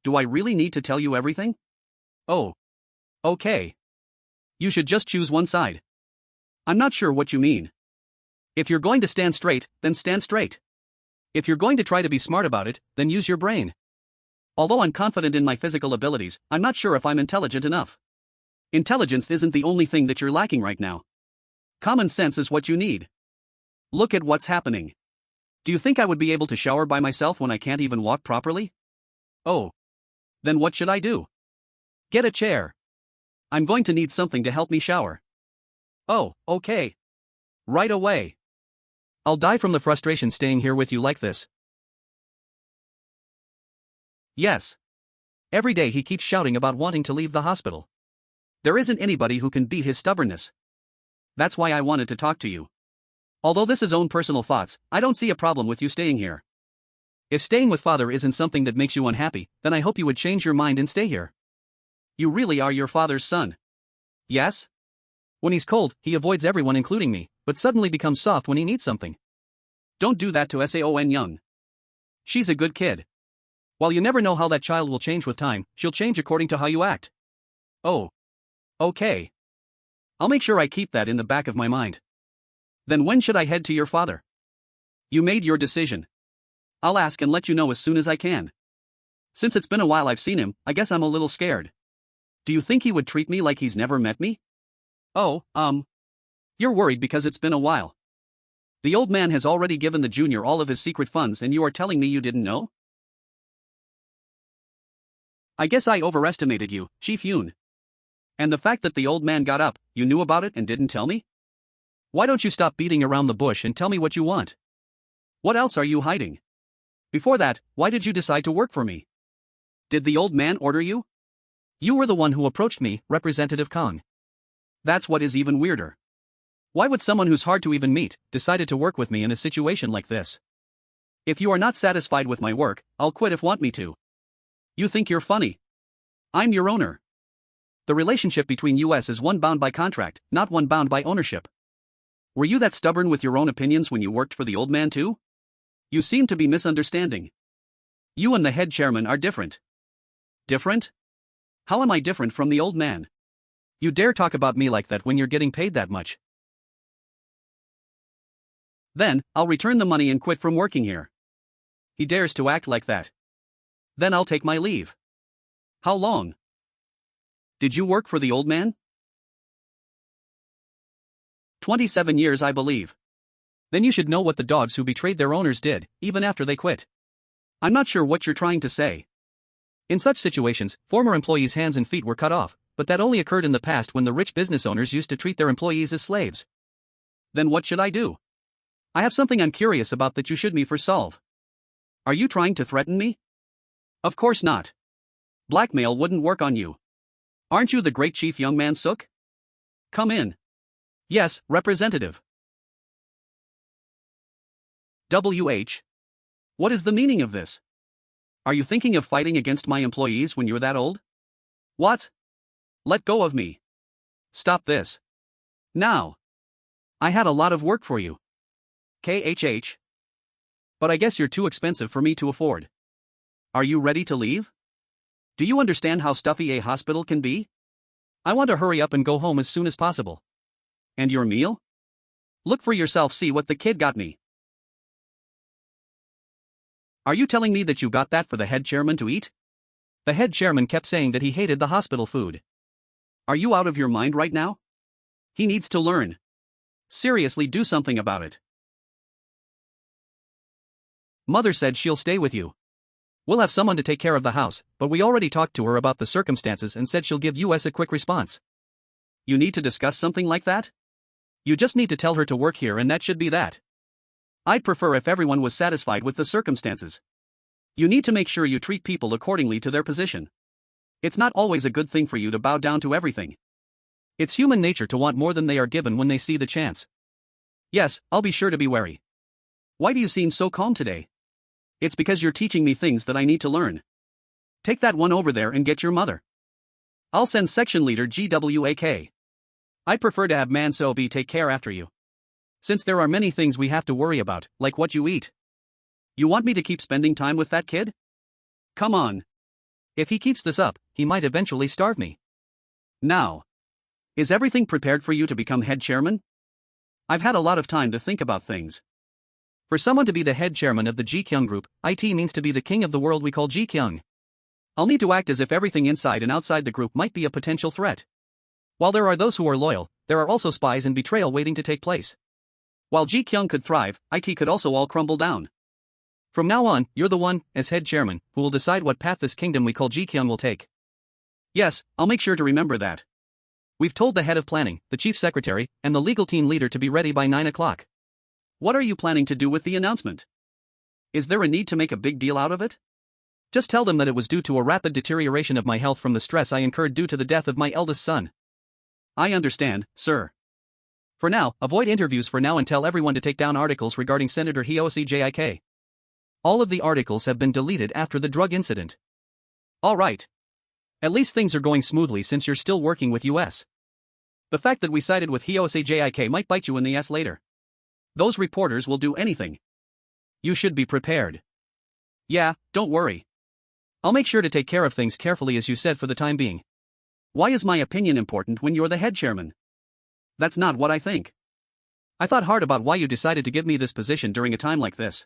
Do I really need to tell you everything? Oh. Okay. You should just choose one side. I'm not sure what you mean. If you're going to stand straight, then stand straight. If you're going to try to be smart about it, then use your brain. Although I'm confident in my physical abilities, I'm not sure if I'm intelligent enough. Intelligence isn't the only thing that you're lacking right now. Common sense is what you need. Look at what's happening. Do you think I would be able to shower by myself when I can't even walk properly? Oh. Then what should I do? Get a chair. I'm going to need something to help me shower. Oh, okay. Right away. I'll die from the frustration staying here with you like this. Yes. Every day he keeps shouting about wanting to leave the hospital. There isn't anybody who can beat his stubbornness. That's why I wanted to talk to you. Although this is own personal thoughts, I don't see a problem with you staying here. If staying with father isn't something that makes you unhappy, then I hope you would change your mind and stay here. You really are your father's son. Yes? When he's cold, he avoids everyone including me, but suddenly becomes soft when he needs something. Don't do that to Seon Young. She's a good kid. While you never know how that child will change with time, she'll change according to how you act. Oh. Okay. I'll make sure I keep that in the back of my mind. Then when should I head to your father? You made your decision. I'll ask and let you know as soon as I can. Since it's been a while I've seen him, I guess I'm a little scared. Do you think he would treat me like he's never met me? Oh, you're worried because it's been a while. The old man has already given the junior all of his secret funds and you are telling me you didn't know? I guess I overestimated you, Chief Yoon. And the fact that the old man got up, you knew about it and didn't tell me? Why don't you stop beating around the bush and tell me what you want? What else are you hiding? Before that, why did you decide to work for me? Did the old man order you? You were the one who approached me, Representative Kong. That's what is even weirder. Why would someone who's hard to even meet, decided to work with me in a situation like this? If you are not satisfied with my work, I'll quit if want me to. You think you're funny? I'm your owner. The relationship between us is one bound by contract, not one bound by ownership. Were you that stubborn with your own opinions when you worked for the old man too? You seem to be misunderstanding. You and the head chairman are different. Different? How am I different from the old man? You dare talk about me like that when you're getting paid that much? Then, I'll return the money and quit from working here. He dares to act like that. Then I'll take my leave. How long? Did you work for the old man? 27 years, I believe. Then you should know what the dogs who betrayed their owners did, even after they quit. I'm not sure what you're trying to say. In such situations, former employees' hands and feet were cut off, but that only occurred in the past when the rich business owners used to treat their employees as slaves. Then what should I do? I have something I'm curious about that you should me for solve. Are you trying to threaten me? Of course not. Blackmail wouldn't work on you. Aren't you the great Chief Young Man Sook? Come in. Yes, Representative. WH. What is the meaning of this? Are you thinking of fighting against my employees when you're that old? What? Let go of me. Stop this. Now. I had a lot of work for you. KHH. But I guess you're too expensive for me to afford. Are you ready to leave? Do you understand how stuffy a hospital can be? I want to hurry up and go home as soon as possible. And your meal? Look for yourself, see what the kid got me. Are you telling me that you got that for the head chairman to eat? The head chairman kept saying that he hated the hospital food. Are you out of your mind right now? He needs to learn. Seriously, do something about it. Mother said she'll stay with you. We'll have someone to take care of the house, but we already talked to her about the circumstances and said she'll give us a quick response. You need to discuss something like that? You just need to tell her to work here and that should be that. I'd prefer if everyone was satisfied with the circumstances. You need to make sure you treat people accordingly to their position. It's not always a good thing for you to bow down to everything. It's human nature to want more than they are given when they see the chance. Yes, I'll be sure to be wary. Why do you seem so calm today? It's because you're teaching me things that I need to learn. Take that one over there and get your mother. I'll send section leader GWAK. I prefer to have Manso B take care after you. Since there are many things we have to worry about, like what you eat. You want me to keep spending time with that kid? Come on. If he keeps this up, he might eventually starve me. Now. Is everything prepared for you to become head chairman? I've had a lot of time to think about things. For someone to be the head chairman of the Ji Gyoung Group, it means to be the king of the world we call Ji Gyoung. I'll need to act as if everything inside and outside the group might be a potential threat. While there are those who are loyal, there are also spies and betrayal waiting to take place. While Ji Gyoung could thrive, it could also all crumble down. From now on, you're the one, as head chairman, who will decide what path this kingdom we call Ji Gyoung will take. Yes, I'll make sure to remember that. We've told the head of planning, the chief secretary, and the legal team leader to be ready by 9 o'clock. What are you planning to do with the announcement? Is there a need to make a big deal out of it? Just tell them that it was due to a rapid deterioration of my health from the stress I incurred due to the death of my eldest son. I understand, sir. For now, avoid interviews for now and tell everyone to take down articles regarding Senator Hyosi Jik. All of the articles have been deleted after the drug incident. All right. At least things are going smoothly since you're still working with US. The fact that we sided with Hyosi Jik might bite you in the ass later. Those reporters will do anything. You should be prepared. Yeah, don't worry. I'll make sure to take care of things carefully as you said for the time being. Why is my opinion important when you're the head chairman? That's not what I think. I thought hard about why you decided to give me this position during a time like this.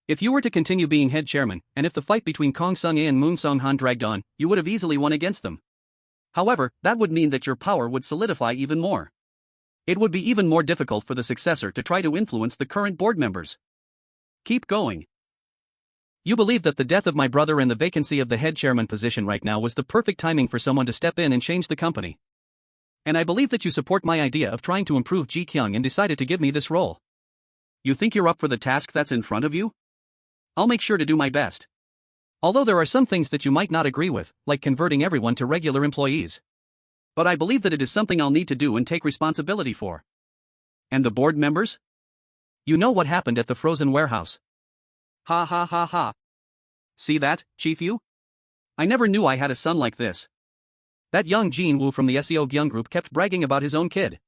If you were to continue being head chairman, and if the fight between Kong Sung-ae and Moon Sung-han dragged on, you would have easily won against them. However, that would mean that your power would solidify even more. It would be even more difficult for the successor to try to influence the current board members. Keep going. You believe that the death of my brother and the vacancy of the head chairman position right now was the perfect timing for someone to step in and change the company. And I believe that you support my idea of trying to improve Ji Gyoung and decided to give me this role. You think you're up for the task that's in front of you? I'll make sure to do my best. Although there are some things that you might not agree with, like converting everyone to regular employees. But I believe that it is something I'll need to do and take responsibility for. And the board members? You know what happened at the frozen warehouse. Ha ha ha ha. See that, Chief Yu? I never knew I had a son like this. That young Jin Woo from the SEO Keyword Group kept bragging about his own kid.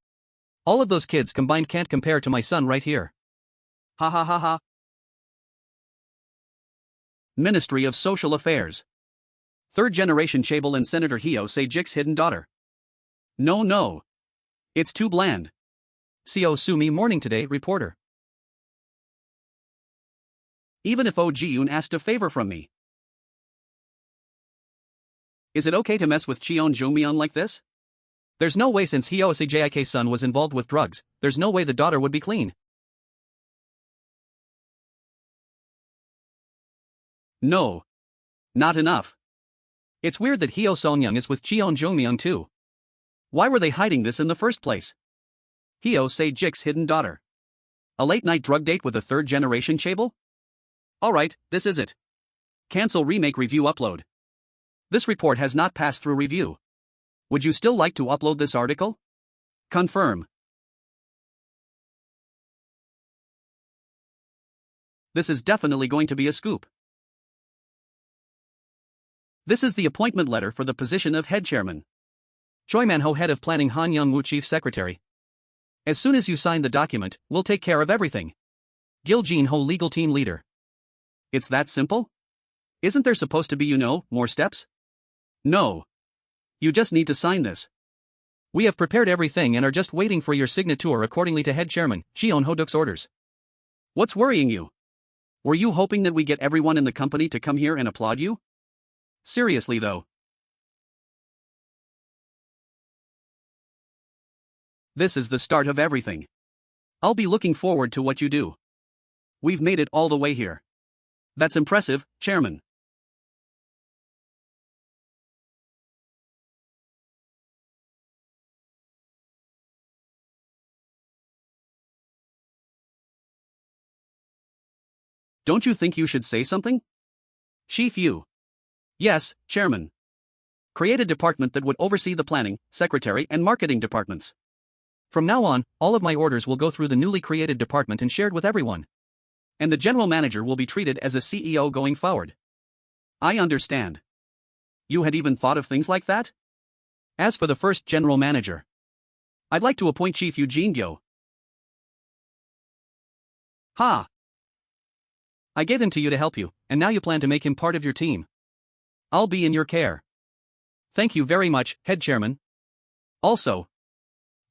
All of those kids combined can't compare to my son right here. Ha ha ha ha. Ministry of Social Affairs. Third generation Chaebol and Senator Hyo Se-jik's hidden daughter. No. It's too bland. Seo Sumi Morning Today reporter. Even if Oh Ji-yoon asked a favor from me. Is it okay to mess with Cheon Joong Myung like this? There's no way, since Hyosi Jik's son was involved with drugs, there's no way the daughter would be clean. No. Not enough. It's weird that Hyo Song-young is with Cheon Joong Myung too. Why were they hiding this in the first place? Hyo Se-jik's hidden daughter. A late-night drug date with a third-generation chaebol? Alright, this is it. Cancel remake review upload. This report has not passed through review. Would you still like to upload this article? Confirm. This is definitely going to be a scoop. This is the appointment letter for the position of head chairman. Choi Man-ho, head of planning, Han Young-woo, chief secretary. As soon as you sign the document, we'll take care of everything. Gil Jin-ho, legal team leader. It's that simple? Isn't there supposed to be, more steps? No. You just need to sign this. We have prepared everything and are just waiting for your signature accordingly to head chairman, Cheon Ho-duk's orders. What's worrying you? Were you hoping that we get everyone in the company to come here and applaud you? Seriously though. This is the start of everything. I'll be looking forward to what you do. We've made it all the way here. That's impressive, Chairman. Don't you think you should say something? Chief Yu. Yes, Chairman. Create a department that would oversee the planning, secretary, and marketing departments. From now on, all of my orders will go through the newly created department and shared with everyone. And the general manager will be treated as a CEO going forward. I understand. You had even thought of things like that? As for the first general manager, I'd like to appoint Chief Eugene Gyo. Ha! I gave him to you to help you, and now you plan to make him part of your team. I'll be in your care. Thank you very much, head chairman. Also,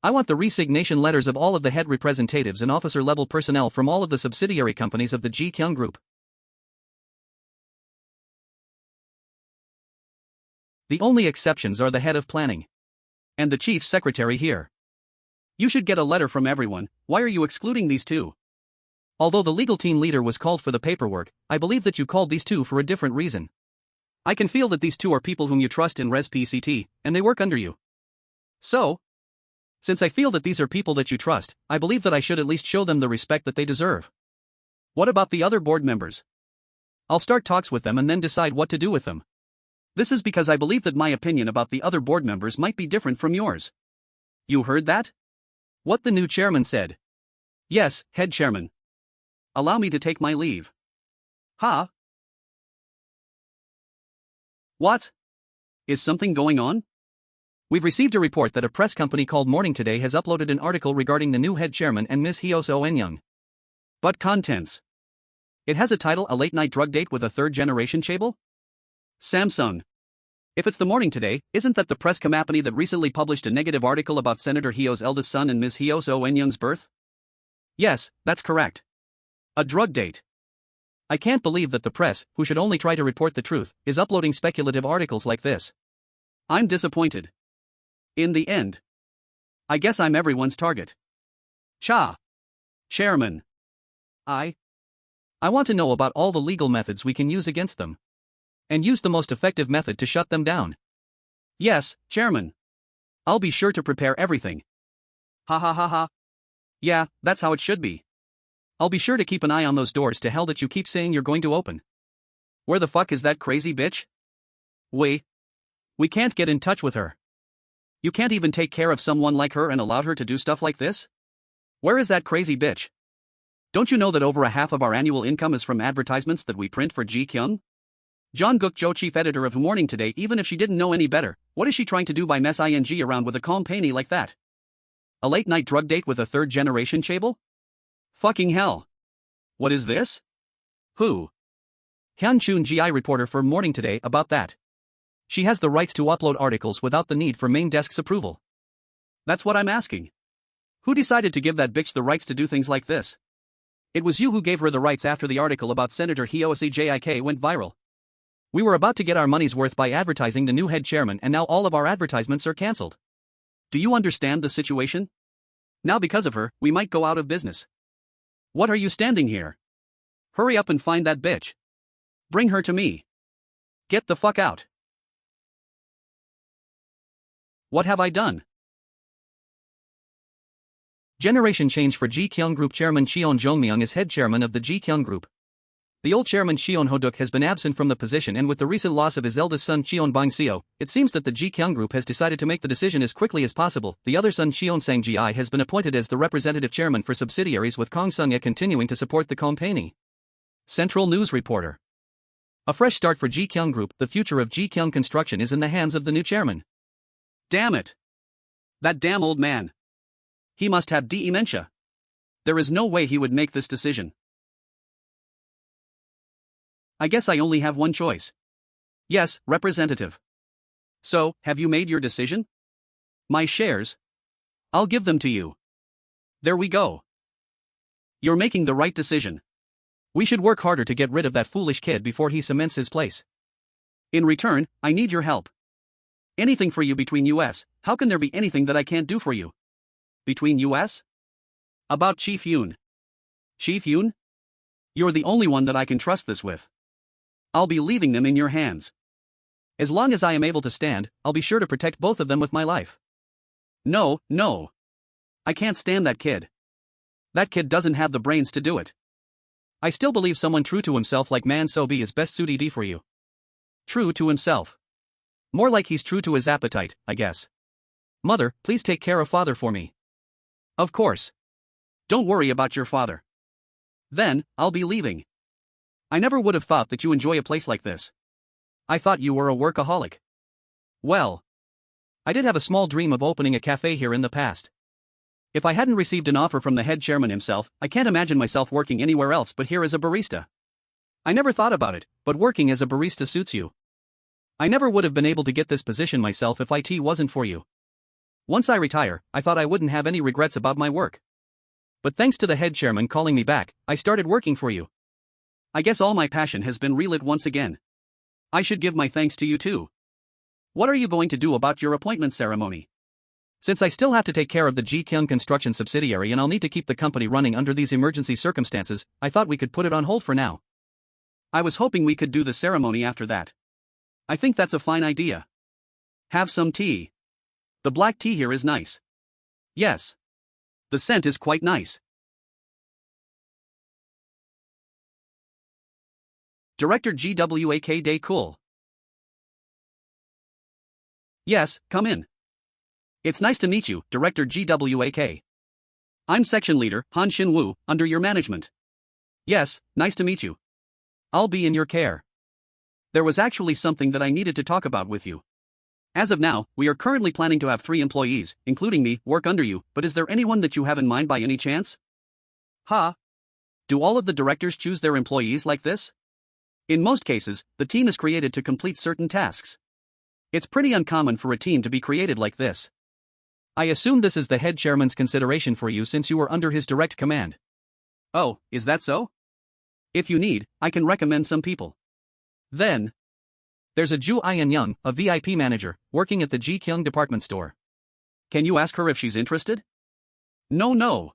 I want the resignation letters of all of the head representatives and officer-level personnel from all of the subsidiary companies of the Ji Gyoung Group. The only exceptions are the head of planning and the chief secretary here. You should get a letter from everyone. Why are you excluding these two? Although the legal team leader was called for the paperwork, I believe that you called these two for a different reason. I can feel that these two are people whom you trust in Res PCT, and they work under you. So, since I feel that these are people that you trust, I believe that I should at least show them the respect that they deserve. What about the other board members? I'll start talks with them and then decide what to do with them. This is because I believe that my opinion about the other board members might be different from yours. You heard that? What the new chairman said. Yes, head chairman. Allow me to take my leave. Huh? What? Is something going on? We've received a report that a press company called Morning Today has uploaded an article regarding the new head chairman and Ms. Hyo So-young. But contents. It has a title, A Late-Night Drug Date with a Third-Generation Chaebol? Samsung. If it's the Morning Today, isn't that the press company that recently published a negative article about Senator Hyo's eldest son and Ms. Hyo So-young's birth? Yes, that's correct. A drug date. I can't believe that the press, who should only try to report the truth, is uploading speculative articles like this. I'm disappointed. In the end, I guess I'm everyone's target. Chairman. I want to know about all the legal methods we can use against them. And use the most effective method to shut them down. Yes, Chairman. I'll be sure to prepare everything. Ha ha ha ha. Yeah, that's how it should be. I'll be sure to keep an eye on those doors to hell that you keep saying you're going to open. Where the fuck is that crazy bitch? We can't get in touch with her. You can't even take care of someone like her and allow her to do stuff like this? Where is that crazy bitch? Don't you know that over a half of our annual income is from advertisements that we print for Ji Gyoung? Jongkook Jo, chief editor of Morning Today. Even if she didn't know any better, what is she trying to do by mess ing around with a calm painey like that? A late-night drug date with a third-generation chaebol? Fucking hell. What is this? Who? Hyun Chun Gi, reporter for Morning Today, about that. She has the rights to upload articles without the need for main desk's approval. That's what I'm asking. Who decided to give that bitch the rights to do things like this? It was you who gave her the rights after the article about Senator Hyo Se-jik went viral. We were about to get our money's worth by advertising the new head chairman, and now all of our advertisements are cancelled. Do you understand the situation? Now because of her, we might go out of business. What are you standing here? Hurry up and find that bitch. Bring her to me. Get the fuck out. What have I done? Generation change for Ji Gyoung Group chairman Cheon Joong Myung is head chairman of the Ji Gyoung Group. The old chairman Cheon Ho-duk has been absent from the position, and with the recent loss of his eldest son Cheon Bang-seo, it seems that the Ji Gyoung Group has decided to make the decision as quickly as possible. The other son Cheon Sang-ji has been appointed as the representative chairman for subsidiaries, with Kong Sung-ye continuing to support the company. Central News Reporter. A fresh start for Ji Gyoung Group. The future of Ji Gyoung Construction is in the hands of the new chairman. Damn it! That damn old man. He must have dementia. There is no way he would make this decision. I guess I only have one choice. Yes, representative. So, have you made your decision? My shares? I'll give them to you. There we go. You're making the right decision. We should work harder to get rid of that foolish kid before he cements his place. In return, I need your help. Anything for you between us. How can there be anything that I can't do for you? Between us? About Chief Yoon. Chief Yoon? You're the only one that I can trust this with. I'll be leaving them in your hands. As long as I am able to stand, I'll be sure to protect both of them with my life. No. I can't stand that kid. That kid doesn't have the brains to do it. I still believe someone true to himself like Man So-bi is best suited for you. True to himself. More like he's true to his appetite, I guess. Mother, please take care of father for me. Of course. Don't worry about your father. Then, I'll be leaving. I never would have thought that you enjoy a place like this. I thought you were a workaholic. Well, I did have a small dream of opening a cafe here in the past. If I hadn't received an offer from the head chairman himself, I can't imagine myself working anywhere else but here as a barista. I never thought about it, but working as a barista suits you. I never would have been able to get this position myself if IT wasn't for you. Once I retire, I thought I wouldn't have any regrets about my work. But thanks to the head chairman calling me back, I started working for you. I guess all my passion has been relit once again. I should give my thanks to you too. What are you going to do about your appointment ceremony? Since I still have to take care of the Ji Gyoung Construction subsidiary and I'll need to keep the company running under these emergency circumstances, I thought we could put it on hold for now. I was hoping we could do the ceremony after that. I think that's a fine idea. Have some tea. The black tea here is nice. Yes. The scent is quite nice. Director Gwak Dae Cool. Yes, come in. It's nice to meet you, Director Gwak. I'm Section Leader, Han Shin-woo, under your management. Yes, nice to meet you. I'll be in your care. There was actually something that I needed to talk about with you. As of now, we are currently planning to have 3 employees, including me, work under you, but is there anyone that you have in mind by any chance? Do all of the directors choose their employees like this? In most cases, the team is created to complete certain tasks. It's pretty uncommon for a team to be created like this. I assume this is the head chairman's consideration for you since you are under his direct command. Oh, is that so? If you need, I can recommend some people. Then, there's a Ju Ian-young, a VIP manager, working at the Ji Gyoung department store. Can you ask her if she's interested? No.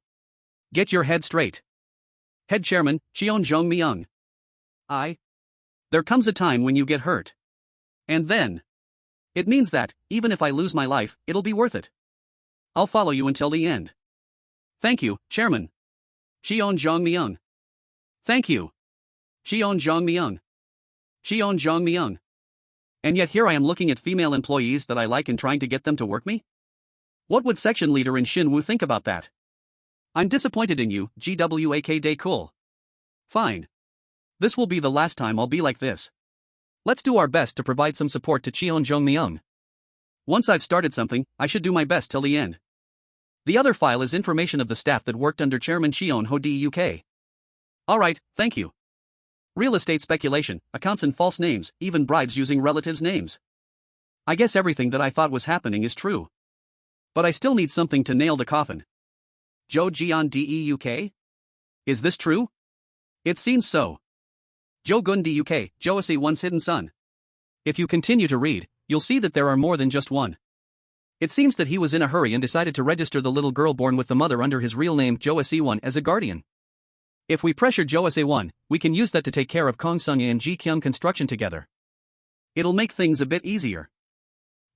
Get your head straight. Head chairman, Cheon Joong Myung. There comes a time when you get hurt. And then, it means that, even if I lose my life, it'll be worth it. I'll follow you until the end. Thank you, Chairman. Cheon Joong Myung. Thank you. Cheon Joong Myung. Cheon Joong Myung. And yet here I am looking at female employees that I like and trying to get them to work me? What would section leader in Shin-woo think about that? I'm disappointed in you, Gwak Dae Cool. Fine. This will be the last time I'll be like this. Let's do our best to provide some support to Cheon Joong Myung. Once I've started something, I should do my best till the end. The other file is information of the staff that worked under Chairman Cheon Ho-duk. Alright, thank you. Real estate speculation, accounts in false names, even bribes using relatives' names. I guess everything that I thought was happening is true. But I still need something to nail the coffin. Jo Jeon Deuk? Is this true? It seems so. Jo Gun Duk, Joasi one's hidden son. If you continue to read, you'll see that there are more than just one. It seems that he was in a hurry and decided to register the little girl born with the mother under his real name Joasi-won as a guardian. If we pressure Joasi-won, we can use that to take care of Kong Sung-ye and Ji Gyoung Construction together. It'll make things a bit easier.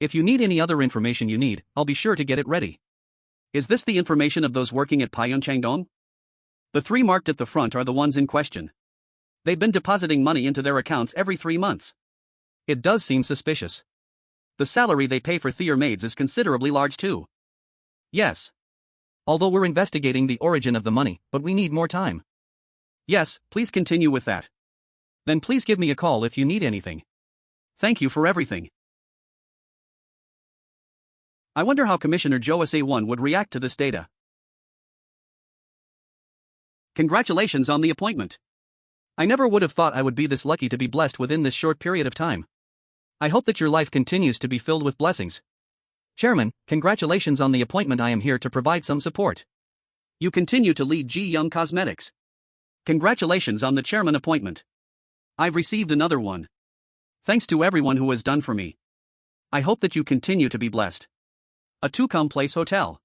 If you need any other information you need, I'll be sure to get it ready. Is this the information of those working at Pyeongchangdong? The 3 marked at the front are the ones in question. They've been depositing money into their accounts every 3 months. It does seem suspicious. The salary they pay for theater maids is considerably large too. Yes. Although we're investigating the origin of the money, but we need more time. Yes, please continue with that. Then please give me a call if you need anything. Thank you for everything. I wonder how Commissioner Joe SA1 would react to this data. Congratulations on the appointment. I never would have thought I would be this lucky to be blessed within this short period of time. I hope that your life continues to be filled with blessings. Chairman, congratulations on the appointment. I am here to provide some support. You continue to lead Ji Young Cosmetics. Congratulations on the chairman appointment. I've received another one. Thanks to everyone who has done for me. I hope that you continue to be blessed. A Tucum Place Hotel.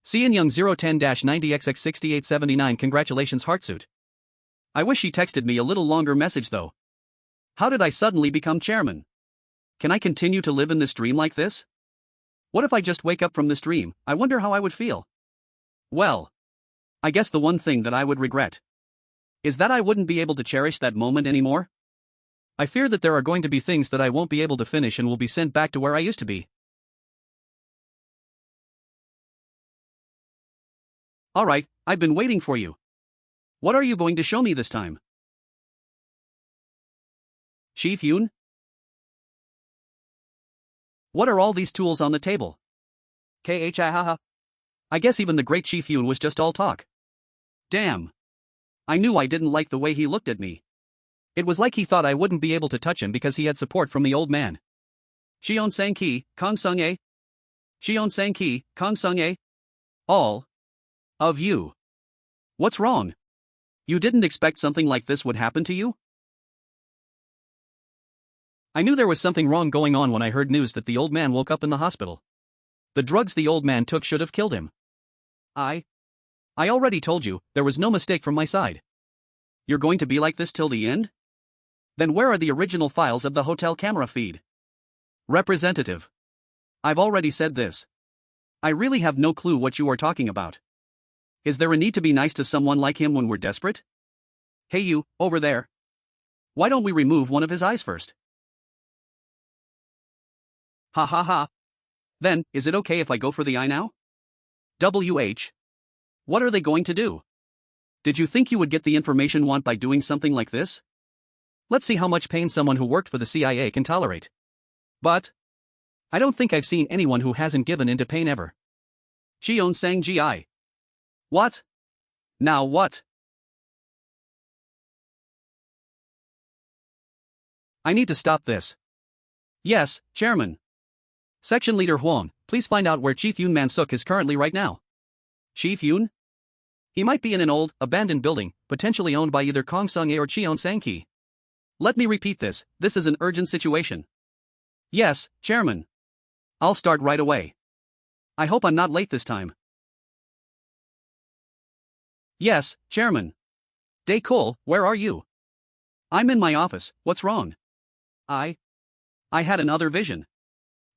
Seon Young 010-90XX6879. Congratulations Heartsuit. I wish she texted me a little longer message though. How did I suddenly become chairman? Can I continue to live in this dream like this? What if I just wake up from this dream? I wonder how I would feel. Well, I guess the one thing that I would regret is that I wouldn't be able to cherish that moment anymore. I fear that there are going to be things that I won't be able to finish and will be sent back to where I used to be. Alright, I've been waiting for you. What are you going to show me this time? Chief Yoon? What are all these tools on the table? I guess even the great Chief Yoon was just all talk. Damn. I knew I didn't like the way he looked at me. It was like he thought I wouldn't be able to touch him because he had support from the old man. Cheon Sang Ki, Kong Sung A. Cheon Sang Ki, Kong Sung A. All of you. What's wrong? You didn't expect something like this would happen to you? I knew there was something wrong going on when I heard news that the old man woke up in the hospital. The drugs the old man took should have killed him. I already told you, there was no mistake from my side. You're going to be like this till the end? Then where are the original files of the hotel camera feed? Representative. I've already said this. I really have no clue what you are talking about. Is there a need to be nice to someone like him when we're desperate? Hey you, over there. Why don't we remove one of his eyes first? Ha ha ha. Then, is it okay if I go for the eye now? WH. What are they going to do? Did you think you would get the information want by doing something like this? Let's see how much pain someone who worked for the CIA can tolerate. But I don't think I've seen anyone who hasn't given into pain ever. Cheon Sang Gi. What? Now what? I need to stop this. Yes, Chairman. Section Leader Huang, please find out where Chief Yoon Man-suk is currently right now. Chief Yoon? He might be in an old, abandoned building, potentially owned by either Kong Sung-ae or Cheon Sang-ki. Let me repeat this, this is an urgent situation. Yes, Chairman. I'll start right away. I hope I'm not late this time. Yes, Chairman. Dae-kul, where are you? I'm in my office, what's wrong? I had another vision.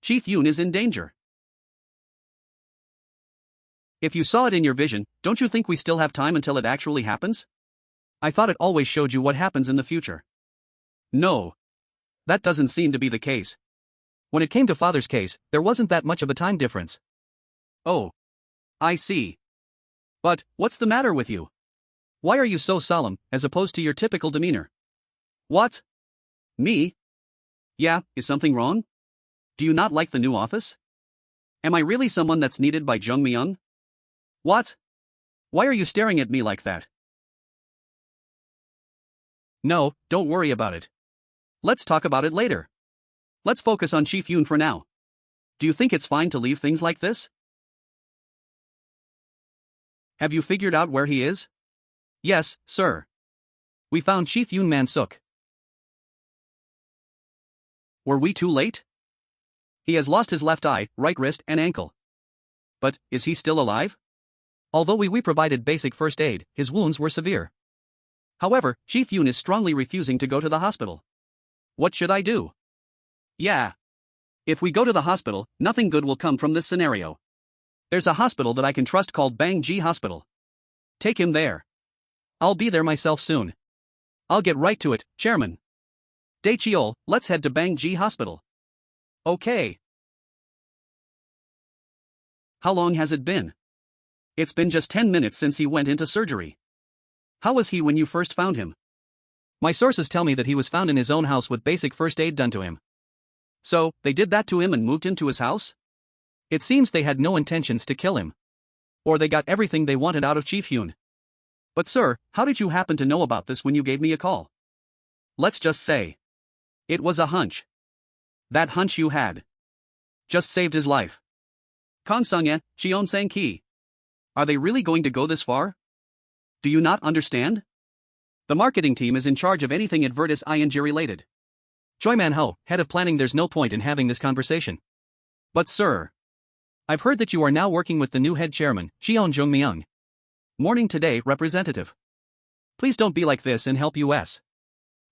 Chief Yoon is in danger. If you saw it in your vision, don't you think we still have time until it actually happens? I thought it always showed you what happens in the future. No. That doesn't seem to be the case. When it came to Father's case, there wasn't that much of a time difference. Oh. I see. But, what's the matter with you? Why are you so solemn, as opposed to your typical demeanor? What? Me? Yeah, is something wrong? Do you not like the new office? Am I really someone that's needed by Jung Myung? What? Why are you staring at me like that? No, don't worry about it. Let's talk about it later. Let's focus on Chief Yoon for now. Do you think it's fine to leave things like this? Have you figured out where he is? Yes, sir. We found Chief Yoon Man-suk. Were we too late? He has lost his left eye, right wrist, and ankle. But, is he still alive? Although we provided basic first aid, his wounds were severe. However, Chief Yoon is strongly refusing to go to the hospital. What should I do? Yeah. If we go to the hospital, nothing good will come from this scenario. There's a hospital that I can trust called Bang Ji Hospital. Take him there. I'll be there myself soon. I'll get right to it, Chairman. Daecheol, let's head to Bang Ji Hospital. Okay. How long has it been? It's been just 10 minutes since he went into surgery. How was he when you first found him? My sources tell me that he was found in his own house with basic first aid done to him. So, they did that to him and moved him to his house? It seems they had no intentions to kill him. Or they got everything they wanted out of Chief Hyun. But sir, how did you happen to know about this when you gave me a call? Let's just say. It was a hunch. That hunch you had just saved his life. Kong Sung-e, Cheon Sang Ki. Are they really going to go this far? Do you not understand? The marketing team is in charge of anything advertise ing related. Choi Man-ho, head of planning. There's no point in having this conversation. But sir, I've heard that you are now working with the new head chairman, Cheon Joong Myung. Morning today, representative. Please don't be like this and help us.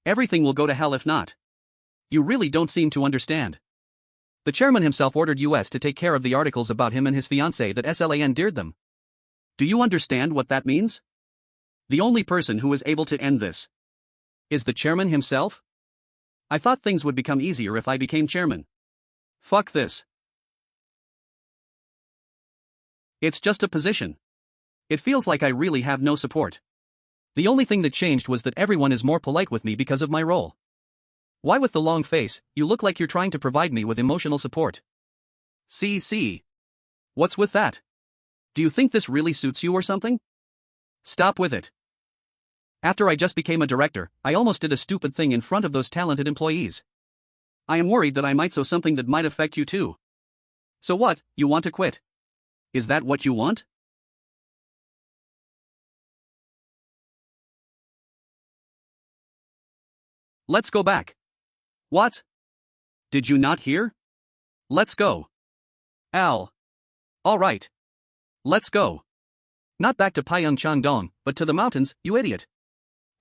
Everything will go to hell if not. You really don't seem to understand. The chairman himself ordered us to take care of the articles about him and his fiancée that SLAN dared them. Do you understand what that means? The only person who is able to end this is the chairman himself? I thought things would become easier if I became chairman. Fuck this. It's just a position. It feels like I really have no support. The only thing that changed was that everyone is more polite with me because of my role. Why with the long face, you look like you're trying to provide me with emotional support. See. What's with that? Do you think this really suits you or something? Stop with it. After I just became a director, I almost did a stupid thing in front of those talented employees. I am worried that I might say something that might affect you too. So what, you want to quit? Is that what you want? Let's go back. What? Did you not hear? Let's go. Al. All right. Let's go. Not back to Pyeongchang-dong, but to the mountains, you idiot.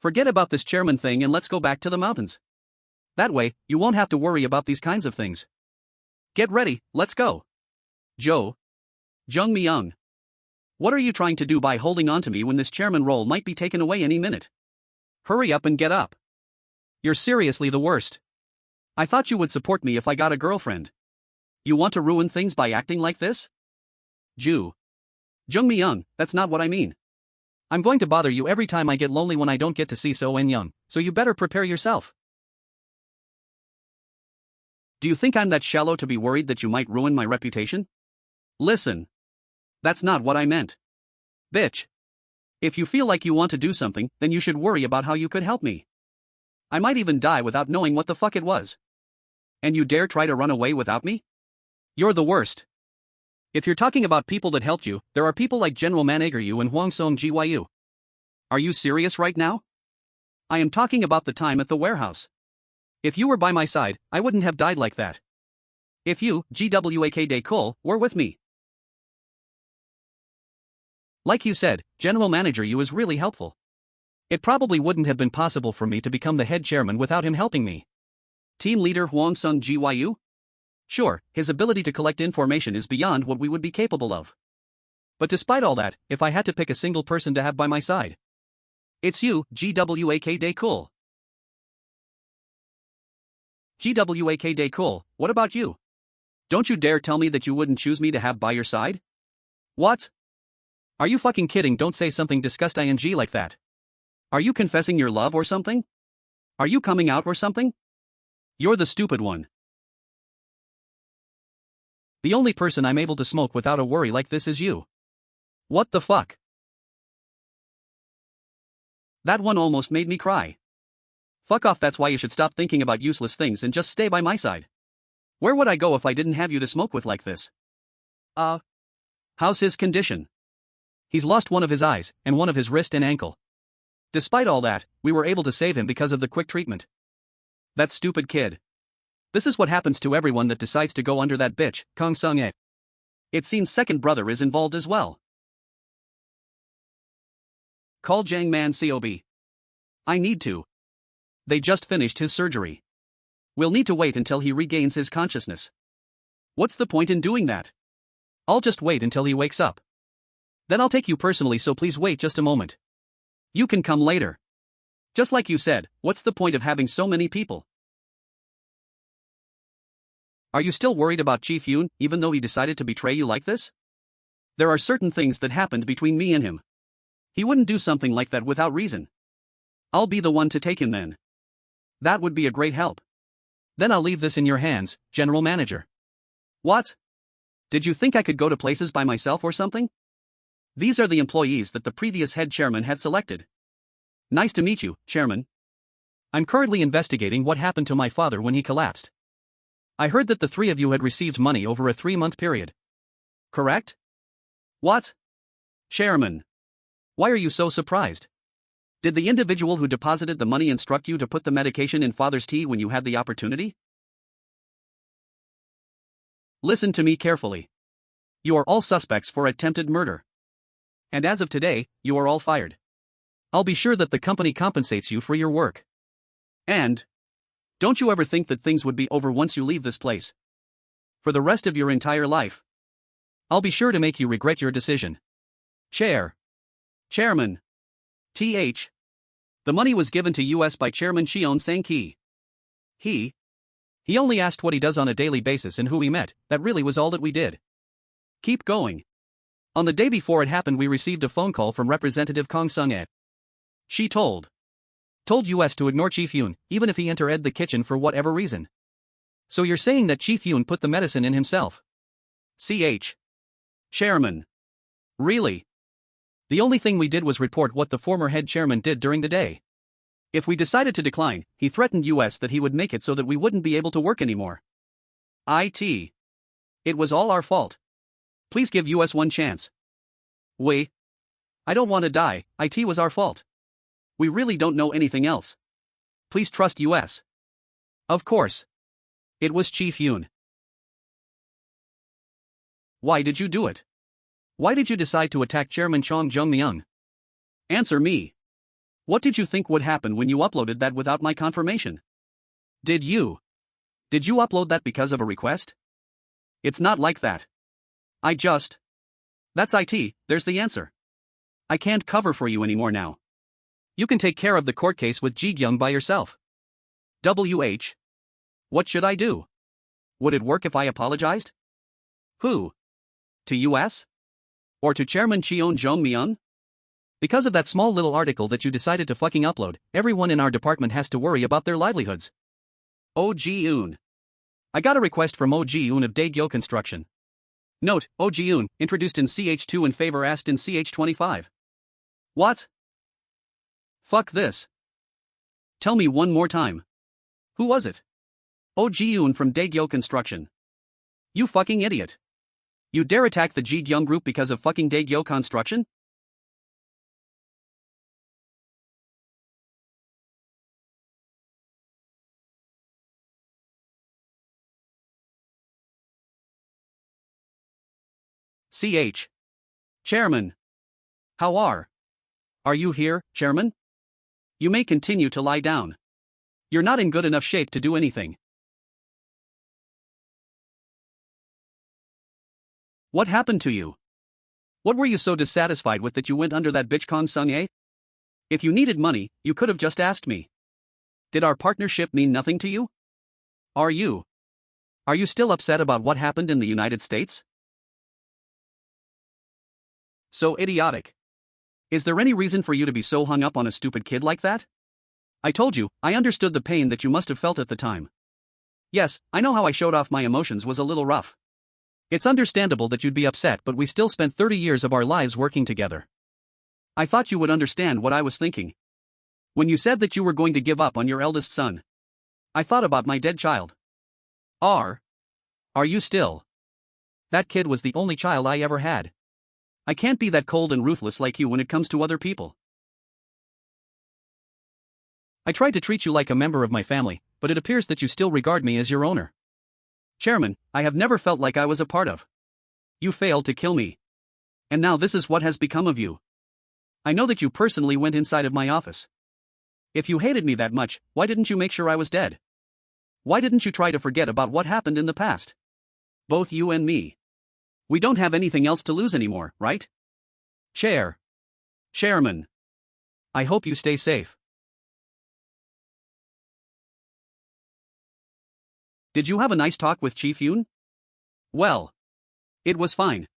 Forget about this chairman thing and let's go back to the mountains. That way, you won't have to worry about these kinds of things. Get ready, let's go. Joe. Joong Myung. What are you trying to do by holding on to me when this chairman role might be taken away any minute? Hurry up and get up. You're seriously the worst. I thought you would support me if I got a girlfriend. You want to ruin things by acting like this? Joong Myung, that's not what I mean. I'm going to bother you every time I get lonely when I don't get to see So and Young, so you better prepare yourself. Do you think I'm that shallow to be worried that you might ruin my reputation? Listen. That's not what I meant. Bitch. If you feel like you want to do something, then you should worry about how you could help me. I might even die without knowing what the fuck it was. And you dare try to run away without me? You're the worst. If you're talking about people that helped you, there are people like General Manager Yu and Hwang Song Gyu. Are you serious right now? I am talking about the time at the warehouse. If you were by my side, I wouldn't have died like that. If you, Gwak De Cole, were with me. Like you said, General Manager Yu is really helpful. It probably wouldn't have been possible for me to become the head chairman without him helping me. Team leader Hwang Sung Gyu? Sure, his ability to collect information is beyond what we would be capable of. But despite all that, if I had to pick a single person to have by my side, it's you, Gwak De Cole. Gwak De Cole, what about you? Don't you dare tell me that you wouldn't choose me to have by your side? What? Are you fucking kidding? Don't say something disgusting like that. Are you confessing your love or something? Are you coming out or something? You're the stupid one. The only person I'm able to smoke without a worry like this is you. What the fuck? That one almost made me cry. Fuck off, that's why you should stop thinking about useless things and just stay by my side. Where would I go if I didn't have you to smoke with like this? How's his condition? He's lost one of his eyes, and one of his wrist and ankle. Despite all that, we were able to save him because of the quick treatment. That stupid kid. This is what happens to everyone that decides to go under that bitch, Kong Sung-e. It seems second brother is involved as well. Call Jang Man Cob. I need to. They just finished his surgery. We'll need to wait until he regains his consciousness. What's the point in doing that? I'll just wait until he wakes up. Then I'll take you personally, so please wait just a moment. You can come later. Just like you said, what's the point of having so many people? Are you still worried about Chief Yoon, even though he decided to betray you like this? There are certain things that happened between me and him. He wouldn't do something like that without reason. I'll be the one to take him then. That would be a great help. Then I'll leave this in your hands, General Manager. What? Did you think I could go to places by myself or something? These are the employees that the previous head chairman had selected. Nice to meet you, Chairman. I'm currently investigating what happened to my father when he collapsed. I heard that the three of you had received money over a 3-month period. Correct? What? Chairman. Why are you so surprised? Did the individual who deposited the money instruct you to put the medication in father's tea when you had the opportunity? Listen to me carefully. You are all suspects for attempted murder. And as of today, you are all fired. I'll be sure that the company compensates you for your work. And don't you ever think that things would be over once you leave this place. For the rest of your entire life. I'll be sure to make you regret your decision. Chairman. TH. The money was given to us by Chairman Cheon Sang Ki. He only asked what he does on a daily basis and who he met. That really was all that we did. Keep going. On the day before it happened, we received a phone call from Representative Kong Sung-e. She told us to ignore Chief Yoon, even if he entered the kitchen for whatever reason. So you're saying that Chief Yoon put the medicine in himself? Chairman. Really? The only thing we did was report what the former head chairman did during the day. If we decided to decline, he threatened us that he would make it so that we wouldn't be able to work anymore. It was all our fault. Please give us one chance. I don't want to die. It was our fault. We really don't know anything else. Please trust us. Of course. It was Chief Yoon. Why did you do it? Why did you decide to attack Chairman Cheon Joong Myung? Answer me. What did you think would happen when you uploaded that without my confirmation? Did you upload that because of a request? It's not like that. That's it, there's the answer. I can't cover for you anymore now. You can take care of the court case with Ji Gyoung by yourself. What should I do? Would it work if I apologized? Who? To us? Or to Chairman Cheon Joong Myung? Because of that small little article that you decided to fucking upload, everyone in our department has to worry about their livelihoods. Oh Ji-eun. I got a request from Oh Ji-eun of Daegyo Construction. Note, Oh Ji-eun, introduced in CH2 and favor asked in CH25. What? Fuck this. Tell me one more time. Who was it? Oh Ji-eun from Daegyo Construction. You fucking idiot. You dare attack the Ji Gyoung Group because of fucking Daegyo Construction? Chairman. How are you here, Chairman? You may continue to lie down. You're not in good enough shape to do anything. What happened to you? What were you so dissatisfied with that you went under that bitch Kong Sung-e? If you needed money, you could have just asked me. Did our partnership mean nothing to you? Are you still upset about what happened in the United States? So idiotic. Is there any reason for you to be so hung up on a stupid kid like that? I told you, I understood the pain that you must have felt at the time. Yes, I know how I showed off my emotions was a little rough. It's understandable that you'd be upset, but we still spent 30 years of our lives working together. I thought you would understand what I was thinking. When you said that you were going to give up on your eldest son, I thought about my dead child. Are you still? That kid was the only child I ever had. I can't be that cold and ruthless like you when it comes to other people. I tried to treat you like a member of my family, but it appears that you still regard me as your owner. Chairman, I have never felt like I was a part of. You failed to kill me. And now this is what has become of you. I know that you personally went inside of my office. If you hated me that much, why didn't you make sure I was dead? Why didn't you try to forget about what happened in the past? Both you and me. We don't have anything else to lose anymore, right? Chairman. I hope you stay safe. Did you have a nice talk with Chief Yoon? Well, it was fine.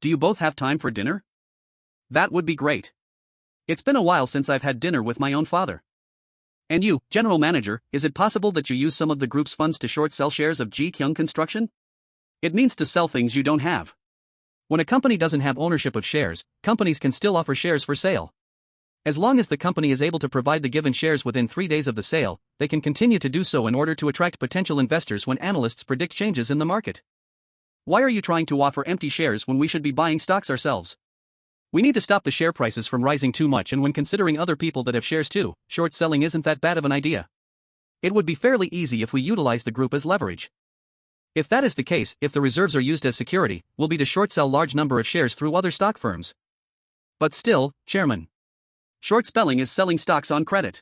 Do you both have time for dinner? That would be great. It's been a while since I've had dinner with my own father. And you, General Manager, is it possible that you use some of the group's funds to short sell shares of Ji Gyoung Construction? It means to sell things you don't have. When a company doesn't have ownership of shares, companies can still offer shares for sale. As long as the company is able to provide the given shares within 3 days of the sale, they can continue to do so in order to attract potential investors when analysts predict changes in the market. Why are you trying to offer empty shares when we should be buying stocks ourselves? We need to stop the share prices from rising too much, and when considering other people that have shares too, short selling isn't that bad of an idea. It would be fairly easy if we utilize the group as leverage. If that is the case, if the reserves are used as security, we'll be to short sell large number of shares through other stock firms. But still, Chairman. Short selling is selling stocks on credit.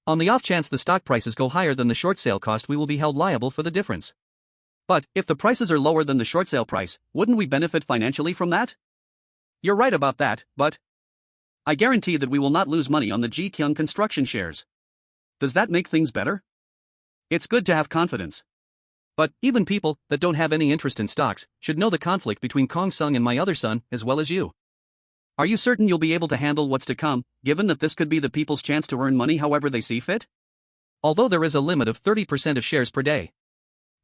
On the off chance the stock prices go higher than the short sale cost, we will be held liable for the difference. But, if the prices are lower than the short sale price, wouldn't we benefit financially from that? You're right about that, but I guarantee that we will not lose money on the Ji Gyoung Construction shares. Does that make things better? It's good to have confidence. But, even people that don't have any interest in stocks should know the conflict between Kong Sung and my other son, as well as you. Are you certain you'll be able to handle what's to come, given that this could be the people's chance to earn money however they see fit? Although there is a limit of 30% of shares per day.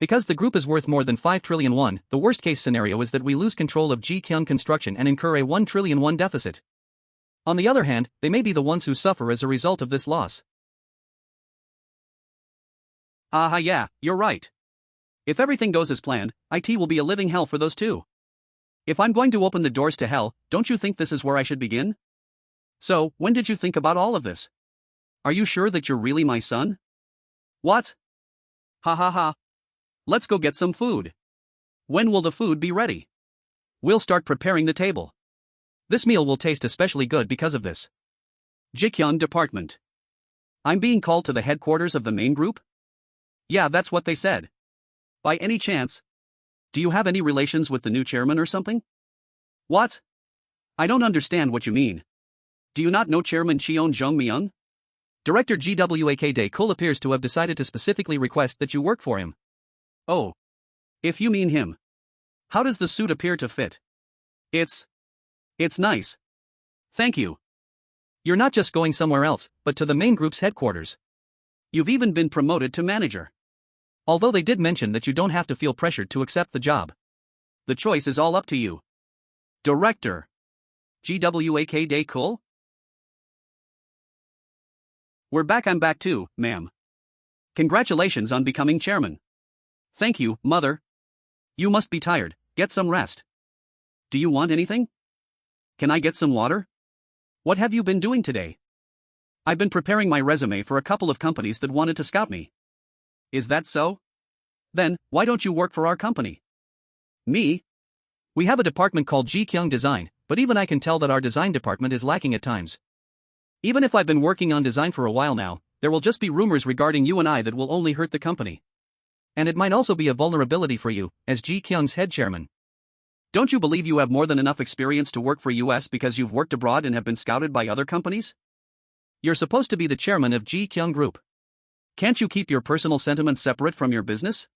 Because the group is worth more than 5 trillion won, the worst case scenario is that we lose control of Ji Gyoung Construction and incur a 1 trillion won deficit. On the other hand, they may be the ones who suffer as a result of this loss. Yeah, you're right. If everything goes as planned, IT will be a living hell for those two. If I'm going to open the doors to hell, don't you think this is where I should begin? So, when did you think about all of this? Are you sure that you're really my son? What? Ha. Let's go get some food. When will the food be ready? We'll start preparing the table. This meal will taste especially good because of this. Ji Gyoung Department. I'm being called to the headquarters of the main group? Yeah, that's what they said. By any chance, do you have any relations with the new chairman or something? What? I don't understand what you mean. Do you not know Chairman Cheon Joong Myung? Director Gwak Dae Kul appears to have decided to specifically request that you work for him. Oh. If you mean him. How does the suit appear to fit? It's nice. Thank you. You're not just going somewhere else, but to the main group's headquarters. You've even been promoted to manager. Although they did mention that you don't have to feel pressured to accept the job. The choice is all up to you. Director. Gwak Dae Kul? We're back. I'm back too, ma'am. Congratulations on becoming chairman. Thank you, mother. You must be tired, get some rest. Do you want anything? Can I get some water? What have you been doing today? I've been preparing my resume for a couple of companies that wanted to scout me. Is that so? Then, why don't you work for our company? Me? We have a department called Ji Gyoung Design, but even I can tell that our design department is lacking at times. Even if I've been working on design for a while now, there will just be rumors regarding you and I that will only hurt the company. And it might also be a vulnerability for you, as Ji Gyoung's head chairman. Don't you believe you have more than enough experience to work for US because you've worked abroad and have been scouted by other companies? You're supposed to be the chairman of Ji Gyoung Group. Can't you keep your personal sentiments separate from your business?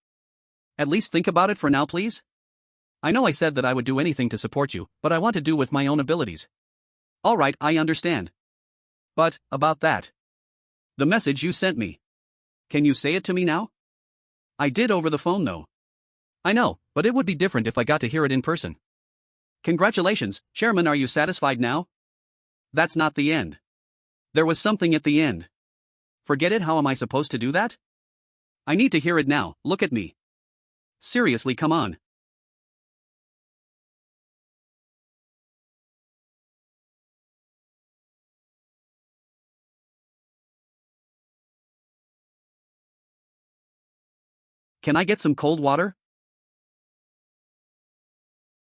At least think about it for now, please. I know I said that I would do anything to support you, but I want to do with my own abilities. Alright, I understand. But, about that. The message you sent me. Can you say it to me now? I did over the phone though. I know, but it would be different if I got to hear it in person. Congratulations, Chairman. Are you satisfied now? That's not the end. There was something at the end. Forget it. How am I supposed to do that? I need to hear it now. Look at me. Seriously, come on. Can I get some cold water?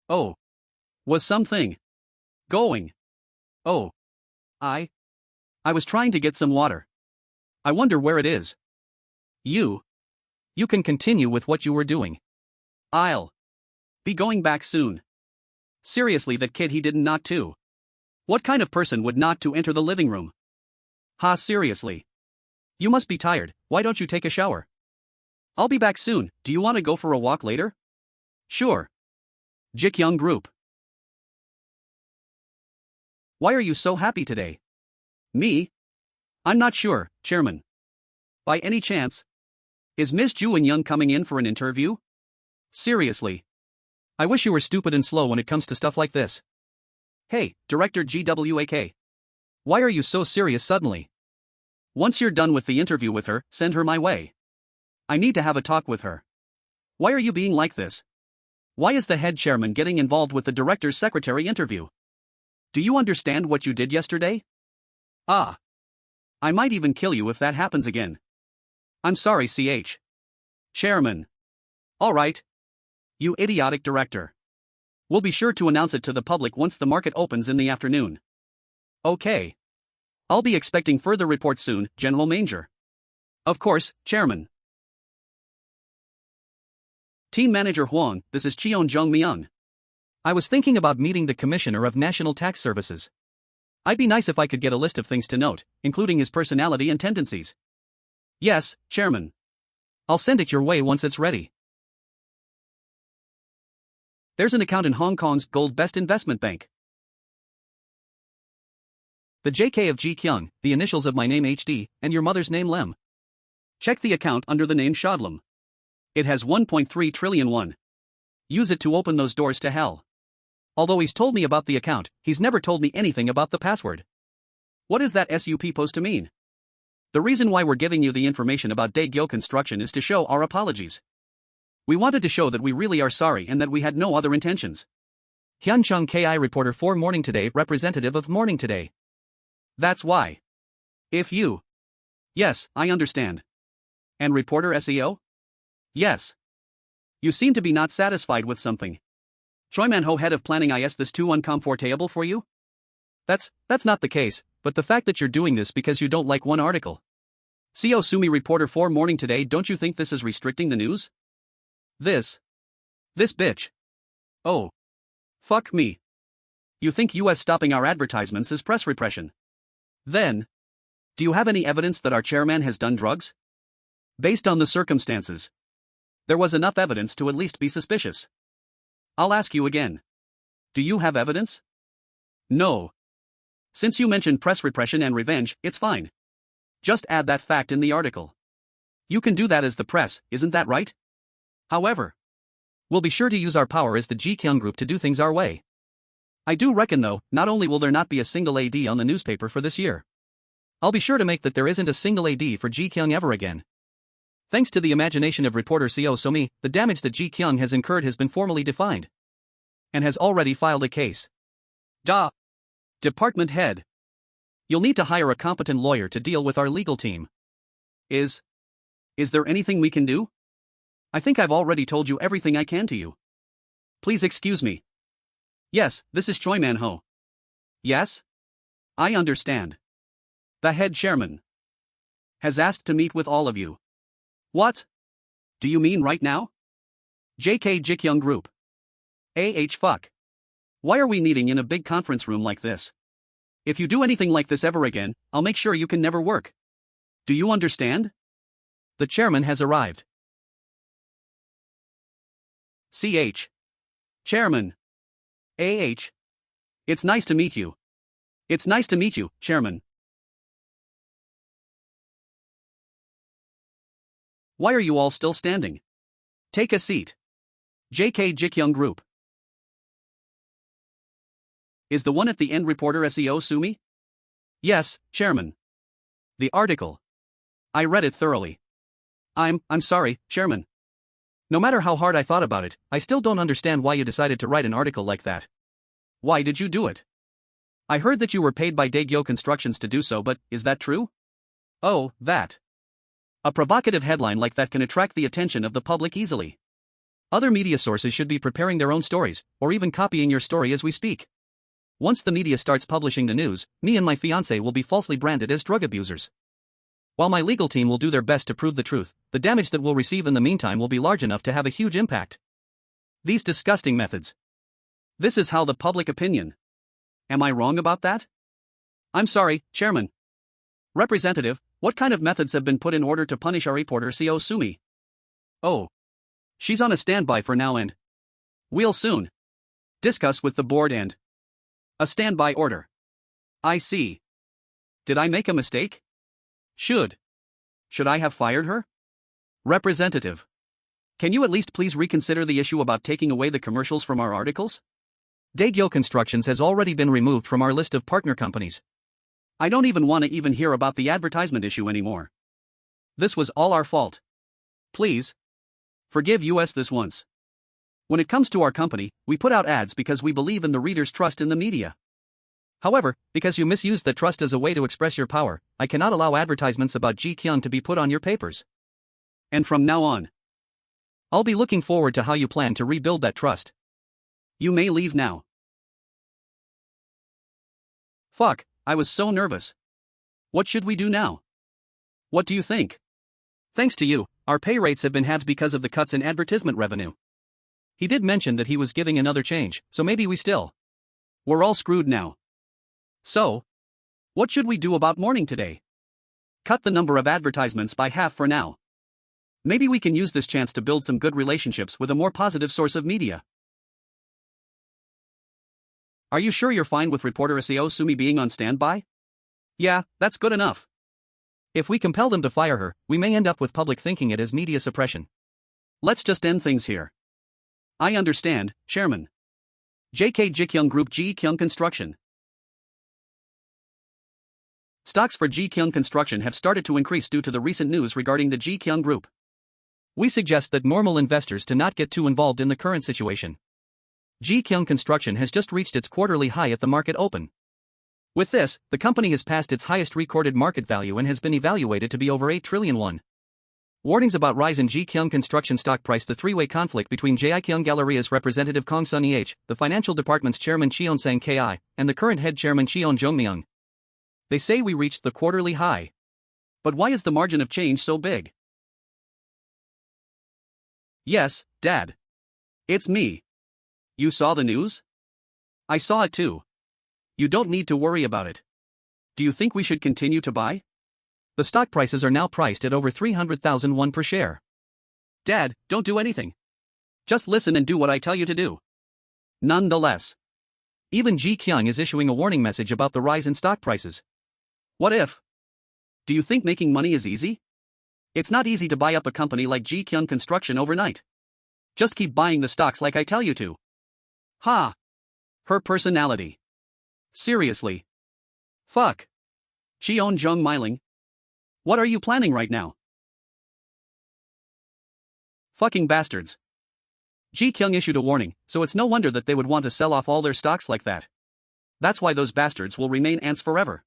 Oh. Was something going? Oh. I was trying to get some water. I wonder where it is. You can continue with what you were doing. I'll be going back soon. Seriously, that kid, he didn't not to. What kind of person would not to enter the living room? Ha, seriously. You must be tired, why don't you take a shower? I'll be back soon, do you want to go for a walk later? Sure. Ji Gyoung Group. Why are you so happy today? Me? I'm not sure, Chairman. By any chance? Is Ms. Joo In-young coming in for an interview? Seriously. I wish you were stupid and slow when it comes to stuff like this. Hey, Director GWAK. Why are you so serious suddenly? Once you're done with the interview with her, send her my way. I need to have a talk with her. Why are you being like this? Why is the head chairman getting involved with the director's secretary interview? Do you understand what you did yesterday? Ah. I might even kill you if that happens again. I'm sorry, Chairman. All right. You idiotic director. We'll be sure to announce it to the public once the market opens in the afternoon. Okay. I'll be expecting further reports soon, General Manager. Of course, Chairman. Team Manager Huang, this is Cheon Joong Myung. I was thinking about meeting the Commissioner of National Tax Services. I'd be nice if I could get a list of things to note, including his personality and tendencies. Yes, Chairman. I'll send it your way once it's ready. There's an account in Hong Kong's Gold Best Investment Bank. The JK of Ji Kyung, the initials of my name HD, and your mother's name Lem. Check the account under the name Shodlam. It has 1.3 trillion won. Use it to open those doors to hell. Although he's told me about the account, he's never told me anything about the password. What is that SUP supposed to mean? The reason why we're giving you the information about Daegyo Construction is to show our apologies. We wanted to show that we really are sorry and that we had no other intentions. Hyunchung Ki Reporter 4 Morning Today, representative of Morning Today. That's why. If you. Yes, I understand. And reporter SEO? Yes. You seem to be not satisfied with something. Choi Man-ho, head of planning, is this too uncomfortable for you? That's not the case, but the fact that you're doing this because you don't like one article. CO Sumi Reporter 4 Morning Today, don't you think this is restricting the news? This bitch. Oh. Fuck me. You think US stopping our advertisements is press repression? Then. Do you have any evidence that our chairman has done drugs? Based on the circumstances. There was enough evidence to at least be suspicious. I'll ask you again. Do you have evidence? No. Since you mentioned press repression and revenge, it's fine. Just add that fact in the article. You can do that as the press, isn't that right? However, we'll be sure to use our power as the Ji Gyoung Group to do things our way. I do reckon though, not only will there not be a single AD on the newspaper for this year, I'll be sure to make that there isn't a single AD for Ji Gyoung ever again. Thanks to the imagination of reporter CO Somi, the damage that Ji Gyoung has incurred has been formally defined. And has already filed a case. Department head. You'll need to hire a competent lawyer to deal with our legal team. Is there anything we can do? I think I've already told you everything I can to you. Please excuse me. Yes, this is Choi Man-ho. Yes? I understand. The head chairman has asked to meet with all of you. What? Do you mean right now? JK Ji Gyoung Group. Fuck. Why are we meeting in a big conference room like this? If you do anything like this ever again, I'll make sure you can never work. Do you understand? The chairman has arrived. Chairman. It's nice to meet you. It's nice to meet you, Chairman. Why are you all still standing? Take a seat. JK Ji Gyoung Group. Is the one at the end reporter SEO Sumi? Yes, Chairman. The article. I read it thoroughly. I'm sorry, Chairman. No matter how hard I thought about it, I still don't understand why you decided to write an article like that. Why did you do it? I heard that you were paid by Daegyo Constructions to do so, but is that true? Oh, that. A provocative headline like that can attract the attention of the public easily. Other media sources should be preparing their own stories, or even copying your story as we speak. Once the media starts publishing the news, me and my fiancé will be falsely branded as drug abusers. While my legal team will do their best to prove the truth, the damage that we'll receive in the meantime will be large enough to have a huge impact. These disgusting methods. This is how the public opinion. Am I wrong about that? I'm sorry, Chairman. Representative, what kind of methods have been put in order to punish our reporter Seo Sumi? Oh. She's on a standby for now and we'll soon discuss with the board and a standby order. I see. Did I make a mistake? Should I have fired her? Representative. Can you at least please reconsider the issue about taking away the commercials from our articles? Daegyo Constructions has already been removed from our list of partner companies. I don't even want to hear about the advertisement issue anymore. This was all our fault. Please forgive us this once. When it comes to our company, we put out ads because we believe in the reader's trust in the media. However, because you misused that trust as a way to express your power, I cannot allow advertisements about Ji Gyoung to be put on your papers. And from now on, I'll be looking forward to how you plan to rebuild that trust. You may leave now. Fuck, I was so nervous. What should we do now? What do you think? Thanks to you, our pay rates have been halved because of the cuts in advertisement revenue. He did mention that he was giving another change, so maybe we're all screwed now. So, what should we do about mourning today? Cut the number of advertisements by half for now. Maybe we can use this chance to build some good relationships with a more positive source of media. Are you sure you're fine with reporter Seo Sumi being on standby? Yeah, that's good enough. If we compel them to fire her, we may end up with public thinking it as media suppression. Let's just end things here. I understand, Chairman. JK Ji Gyoung Group Ji Gyoung Construction. Stocks for Ji Gyoung Construction have started to increase due to the recent news regarding the Ji Gyoung Group. We suggest that normal investors to not get too involved in the current situation. Ji Gyoung Construction has just reached its quarterly high at the market open. With this, the company has passed its highest recorded market value and has been evaluated to be over 8 trillion won. Warnings about rise in Ji Gyoung Construction stock price. The three-way conflict between Ji Gyoung Galleria's representative Kong Sun Eh, the financial department's chairman Cheon Sang Ki, and the current head chairman Cheon Joong Myung. They say we reached the quarterly high. But why is the margin of change so big? Yes, Dad. It's me. You saw the news? I saw it too. You don't need to worry about it. Do you think we should continue to buy? The stock prices are now priced at over 300,000 won per share. Dad, don't do anything. Just listen and do what I tell you to do. Nonetheless, even Ji Gyoung is issuing a warning message about the rise in stock prices. What if? Do you think making money is easy? It's not easy to buy up a company like Ji Gyoung Construction overnight. Just keep buying the stocks like I tell you to. Ha! Her personality. Seriously. Fuck. Cheon Joong Myung. What are you planning right now? Fucking bastards. Ji Gyoung issued a warning, so it's no wonder that they would want to sell off all their stocks like that. That's why those bastards will remain ants forever.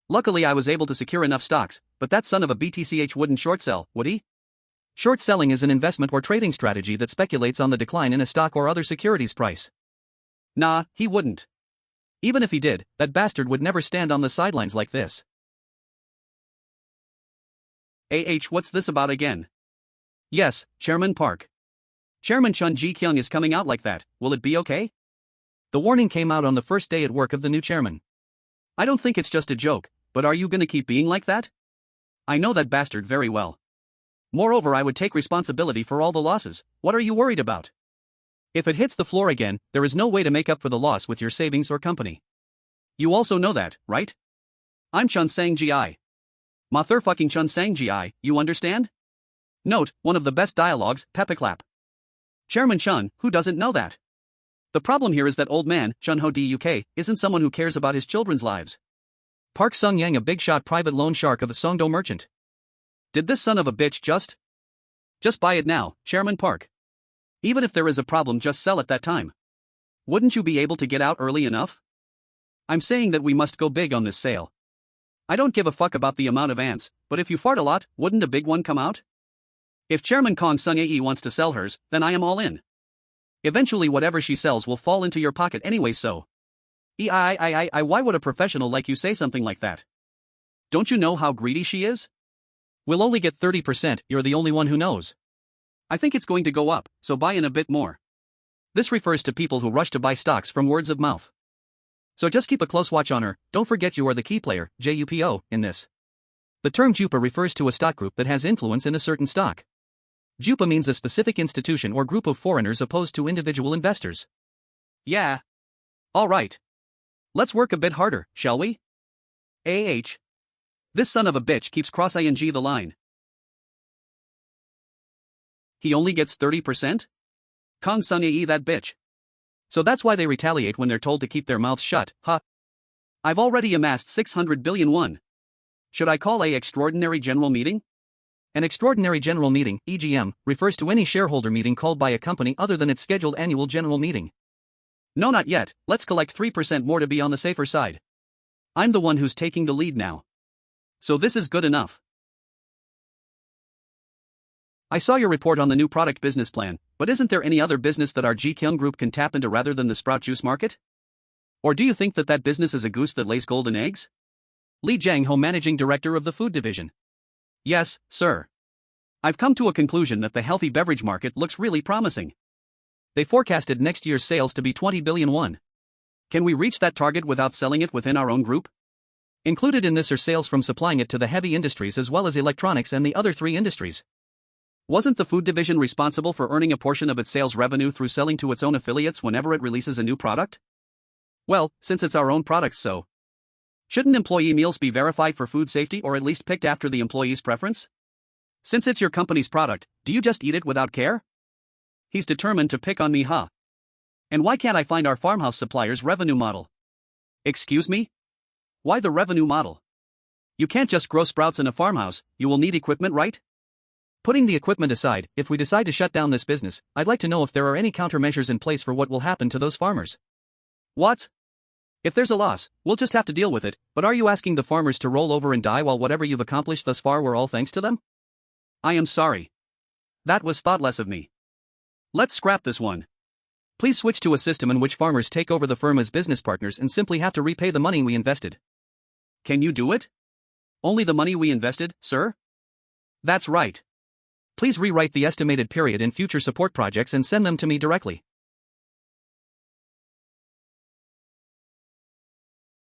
Luckily I was able to secure enough stocks, but that son of a BTCH wouldn't short sell, would he? Short selling is an investment or trading strategy that speculates on the decline in a stock or other securities price. Nah, he wouldn't. Even if he did, that bastard would never stand on the sidelines like this. What's this about again? Yes, Chairman Park. Chairman Chun Ji Gyoung is coming out like that, will it be okay? The warning came out on the first day at work of the new chairman. I don't think it's just a joke, but are you gonna keep being like that? I know that bastard very well. Moreover, I would take responsibility for all the losses. What are you worried about? If it hits the floor again, there is no way to make up for the loss with your savings or company. You also know that, right? I'm Chun Sang Gi. Motherfucking Chun Sang Gi, you understand? Note, one of the best dialogues, Pepiclap. Chairman Chun, who doesn't know that? The problem here is that old man, Chun Ho Duk, isn't someone who cares about his children's lives. Park Sung Yang, a big shot private loan shark of a Songdo merchant. Did this son of a bitch just buy it now, Chairman Park? Even if there is a problem, just sell at that time. Wouldn't you be able to get out early enough? I'm saying that we must go big on this sale. I don't give a fuck about the amount of ants, but if you fart a lot, wouldn't a big one come out? If Chairman Kong Sung Ae wants to sell hers, then I am all in. Eventually whatever she sells will fall into your pocket anyway, so Why would a professional like you say something like that? Don't you know how greedy she is? We'll only get 30%, you're the only one who knows. I think it's going to go up, so buy in a bit more. This refers to people who rush to buy stocks from words of mouth. So just keep a close watch on her, don't forget you are the key player, JUPO, in this. The term JUPA refers to a stock group that has influence in a certain stock. JUPA means a specific institution or group of foreigners opposed to individual investors. Yeah. Alright. Let's work a bit harder, shall we? This son of a bitch keeps cross-ing the line. He only gets 30%? Kong Sun that bitch. So that's why they retaliate when they're told to keep their mouths shut, huh? I've already amassed 600 billion won. Should I call a extraordinary general meeting? An extraordinary general meeting, EGM, refers to any shareholder meeting called by a company other than its scheduled annual general meeting. No, not yet, let's collect 3% more to be on the safer side. I'm the one who's taking the lead now. So this is good enough. I saw your report on the new product business plan, but isn't there any other business that our Ji Gyoung Group can tap into rather than the sprout juice market? Or do you think that business is a goose that lays golden eggs? Lee Jang-ho, Managing Director of the Food Division. Yes, sir. I've come to a conclusion that the healthy beverage market looks really promising. They forecasted next year's sales to be 20 billion won. Can we reach that target without selling it within our own group? Included in this are sales from supplying it to the heavy industries as well as electronics and the other 3 industries. Wasn't the food division responsible for earning a portion of its sales revenue through selling to its own affiliates whenever it releases a new product? Well, since it's our own products, so shouldn't employee meals be verified for food safety or at least picked after the employee's preference? Since it's your company's product, do you just eat it without care? He's determined to pick on me, huh? And why can't I find our farmhouse supplier's revenue model? Excuse me? Why the revenue model? You can't just grow sprouts in a farmhouse, you will need equipment, right? Putting the equipment aside, if we decide to shut down this business, I'd like to know if there are any countermeasures in place for what will happen to those farmers. What? If there's a loss, we'll just have to deal with it, but are you asking the farmers to roll over and die while whatever you've accomplished thus far were all thanks to them? I am sorry. That was thoughtless of me. Let's scrap this one. Please switch to a system in which farmers take over the firm as business partners and simply have to repay the money we invested. Can you do it? Only the money we invested, sir? That's right. Please rewrite the estimated period in future support projects and send them to me directly.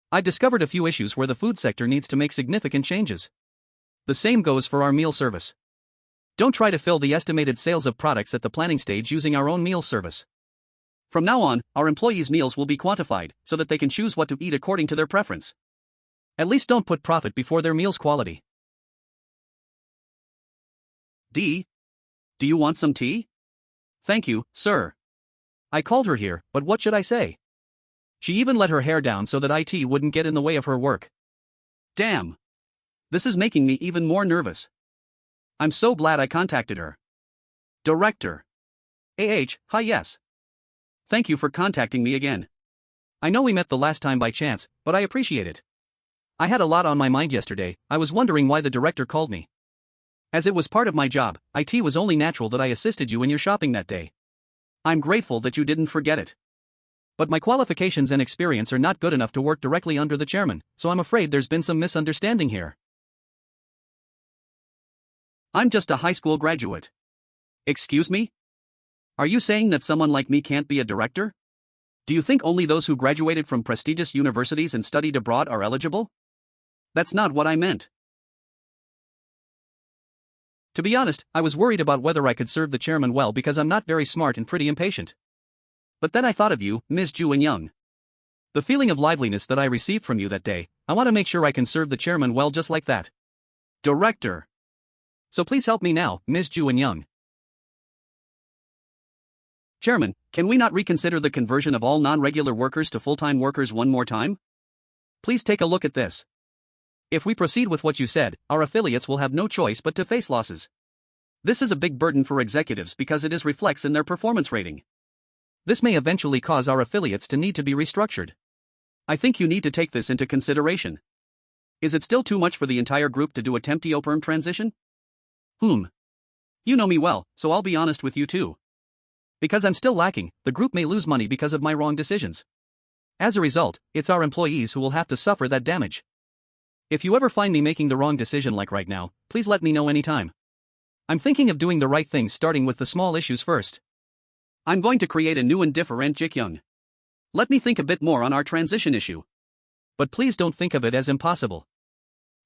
I've discovered a few issues where the food sector needs to make significant changes. The same goes for our meal service. Don't try to fill the estimated sales of products at the planning stage using our own meal service. From now on, our employees' meals will be quantified so that they can choose what to eat according to their preference. At least don't put profit before their meal's quality. D. Do you want some tea? Thank you, sir. I called her here, but what should I say? She even let her hair down so that IT wouldn't get in the way of her work. Damn. This is making me even more nervous. I'm so glad I contacted her. Director. Hi, yes. Thank you for contacting me again. I know we met the last time by chance, but I appreciate it. I had a lot on my mind yesterday. I was wondering why the director called me. As it was part of my job, it was only natural that I assisted you in your shopping that day. I'm grateful that you didn't forget it. But my qualifications and experience are not good enough to work directly under the chairman, so I'm afraid there's been some misunderstanding here. I'm just a high school graduate. Excuse me? Are you saying that someone like me can't be a director? Do you think only those who graduated from prestigious universities and studied abroad are eligible? That's not what I meant. To be honest, I was worried about whether I could serve the chairman well because I'm not very smart and pretty impatient. But then I thought of you, Ms. Ji Gyoung Myung. The feeling of liveliness that I received from you that day, I want to make sure I can serve the chairman well just like that. Director. So please help me now, Ms. Ji Gyoung Myung. Chairman, can we not reconsider the conversion of all non-regular workers to full-time workers one more time? Please take a look at this. If we proceed with what you said, our affiliates will have no choice but to face losses. This is a big burden for executives because it reflects in their performance rating. This may eventually cause our affiliates to need to be restructured. I think you need to take this into consideration. Is it still too much for the entire group to do a temp-to-perm transition? You know me well, so I'll be honest with you too. Because I'm still lacking, the group may lose money because of my wrong decisions. As a result, it's our employees who will have to suffer that damage. If you ever find me making the wrong decision like right now, please let me know anytime. I'm thinking of doing the right things, starting with the small issues first. I'm going to create a new and different Ji Gyoung. Let me think a bit more on our transition issue. But please don't think of it as impossible.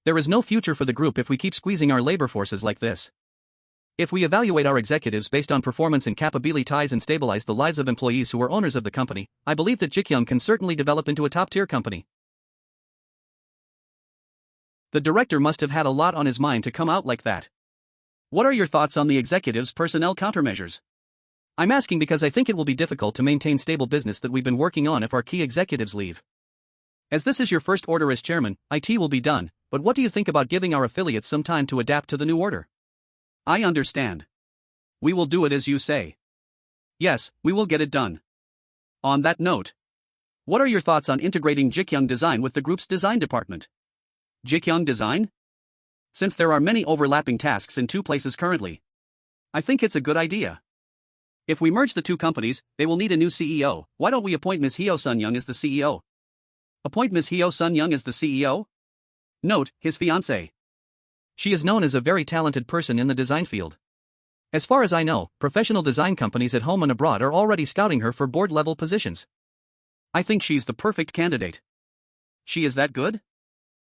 There is no future for the group if we keep squeezing our labor forces like this. If we evaluate our executives based on performance and capabilities and stabilize the lives of employees who are owners of the company, I believe that Ji Gyoung can certainly develop into a top-tier company. The director must have had a lot on his mind to come out like that. What are your thoughts on the executives' personnel countermeasures? I'm asking because I think it will be difficult to maintain stable business that we've been working on if our key executives leave. As this is your first order as chairman, IT will be done, but what do you think about giving our affiliates some time to adapt to the new order? I understand. We will do it as you say. Yes, we will get it done. On that note, what are your thoughts on integrating Ji Gyoung Design with the group's design department? Ji Gyoung Design? Since there are many overlapping tasks in two places currently, I think it's a good idea. If we merge the two companies, they will need a new CEO. Why don't we appoint Ms. Hyo Sun-young as the CEO? Appoint Ms. Hyo Sun-young as the CEO? Note, his fiancée. She is known as a very talented person in the design field. As far as I know, professional design companies at home and abroad are already scouting her for board-level positions. I think she's the perfect candidate. She is that good?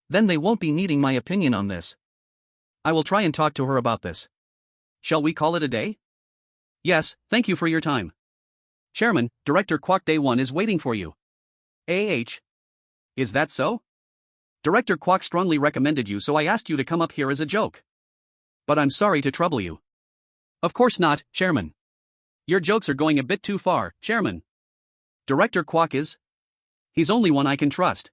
Then they won't be needing my opinion on this. I will try and talk to her about this. Shall we call it a day? Yes, thank you for your time. Chairman, Director Kwok Day 1 is waiting for you. Is that so? Director Kwok strongly recommended you, so I asked you to come up here as a joke. But I'm sorry to trouble you. Of course not, Chairman. Your jokes are going a bit too far, Chairman. Director Kwok is? He's only one I can trust.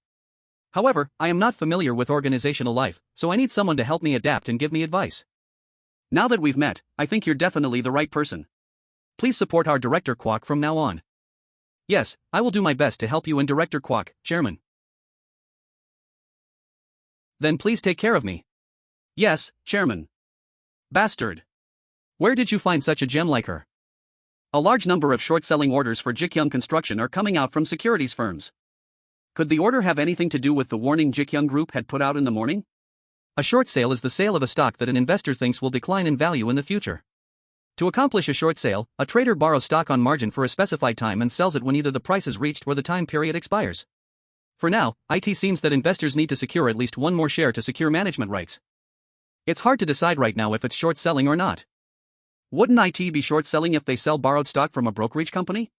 However, I am not familiar with organizational life, so I need someone to help me adapt and give me advice. Now that we've met, I think you're definitely the right person. Please support our Director Kwok from now on. Yes, I will do my best to help you and Director Kwok, Chairman. Then please take care of me. Yes, Chairman. Bastard. Where did you find such a gem like her? A large number of short-selling orders for Ji Gyoung Construction are coming out from securities firms. Could the order have anything to do with the warning Ji Gyoung Group had put out in the morning? A short sale is the sale of a stock that an investor thinks will decline in value in the future. To accomplish a short sale, a trader borrows stock on margin for a specified time and sells it when either the price is reached or the time period expires. For now, it seems that investors need to secure at least one more share to secure management rights. It's hard to decide right now if it's short selling or not. Wouldn't IT be short selling if they sell borrowed stock from a brokerage company?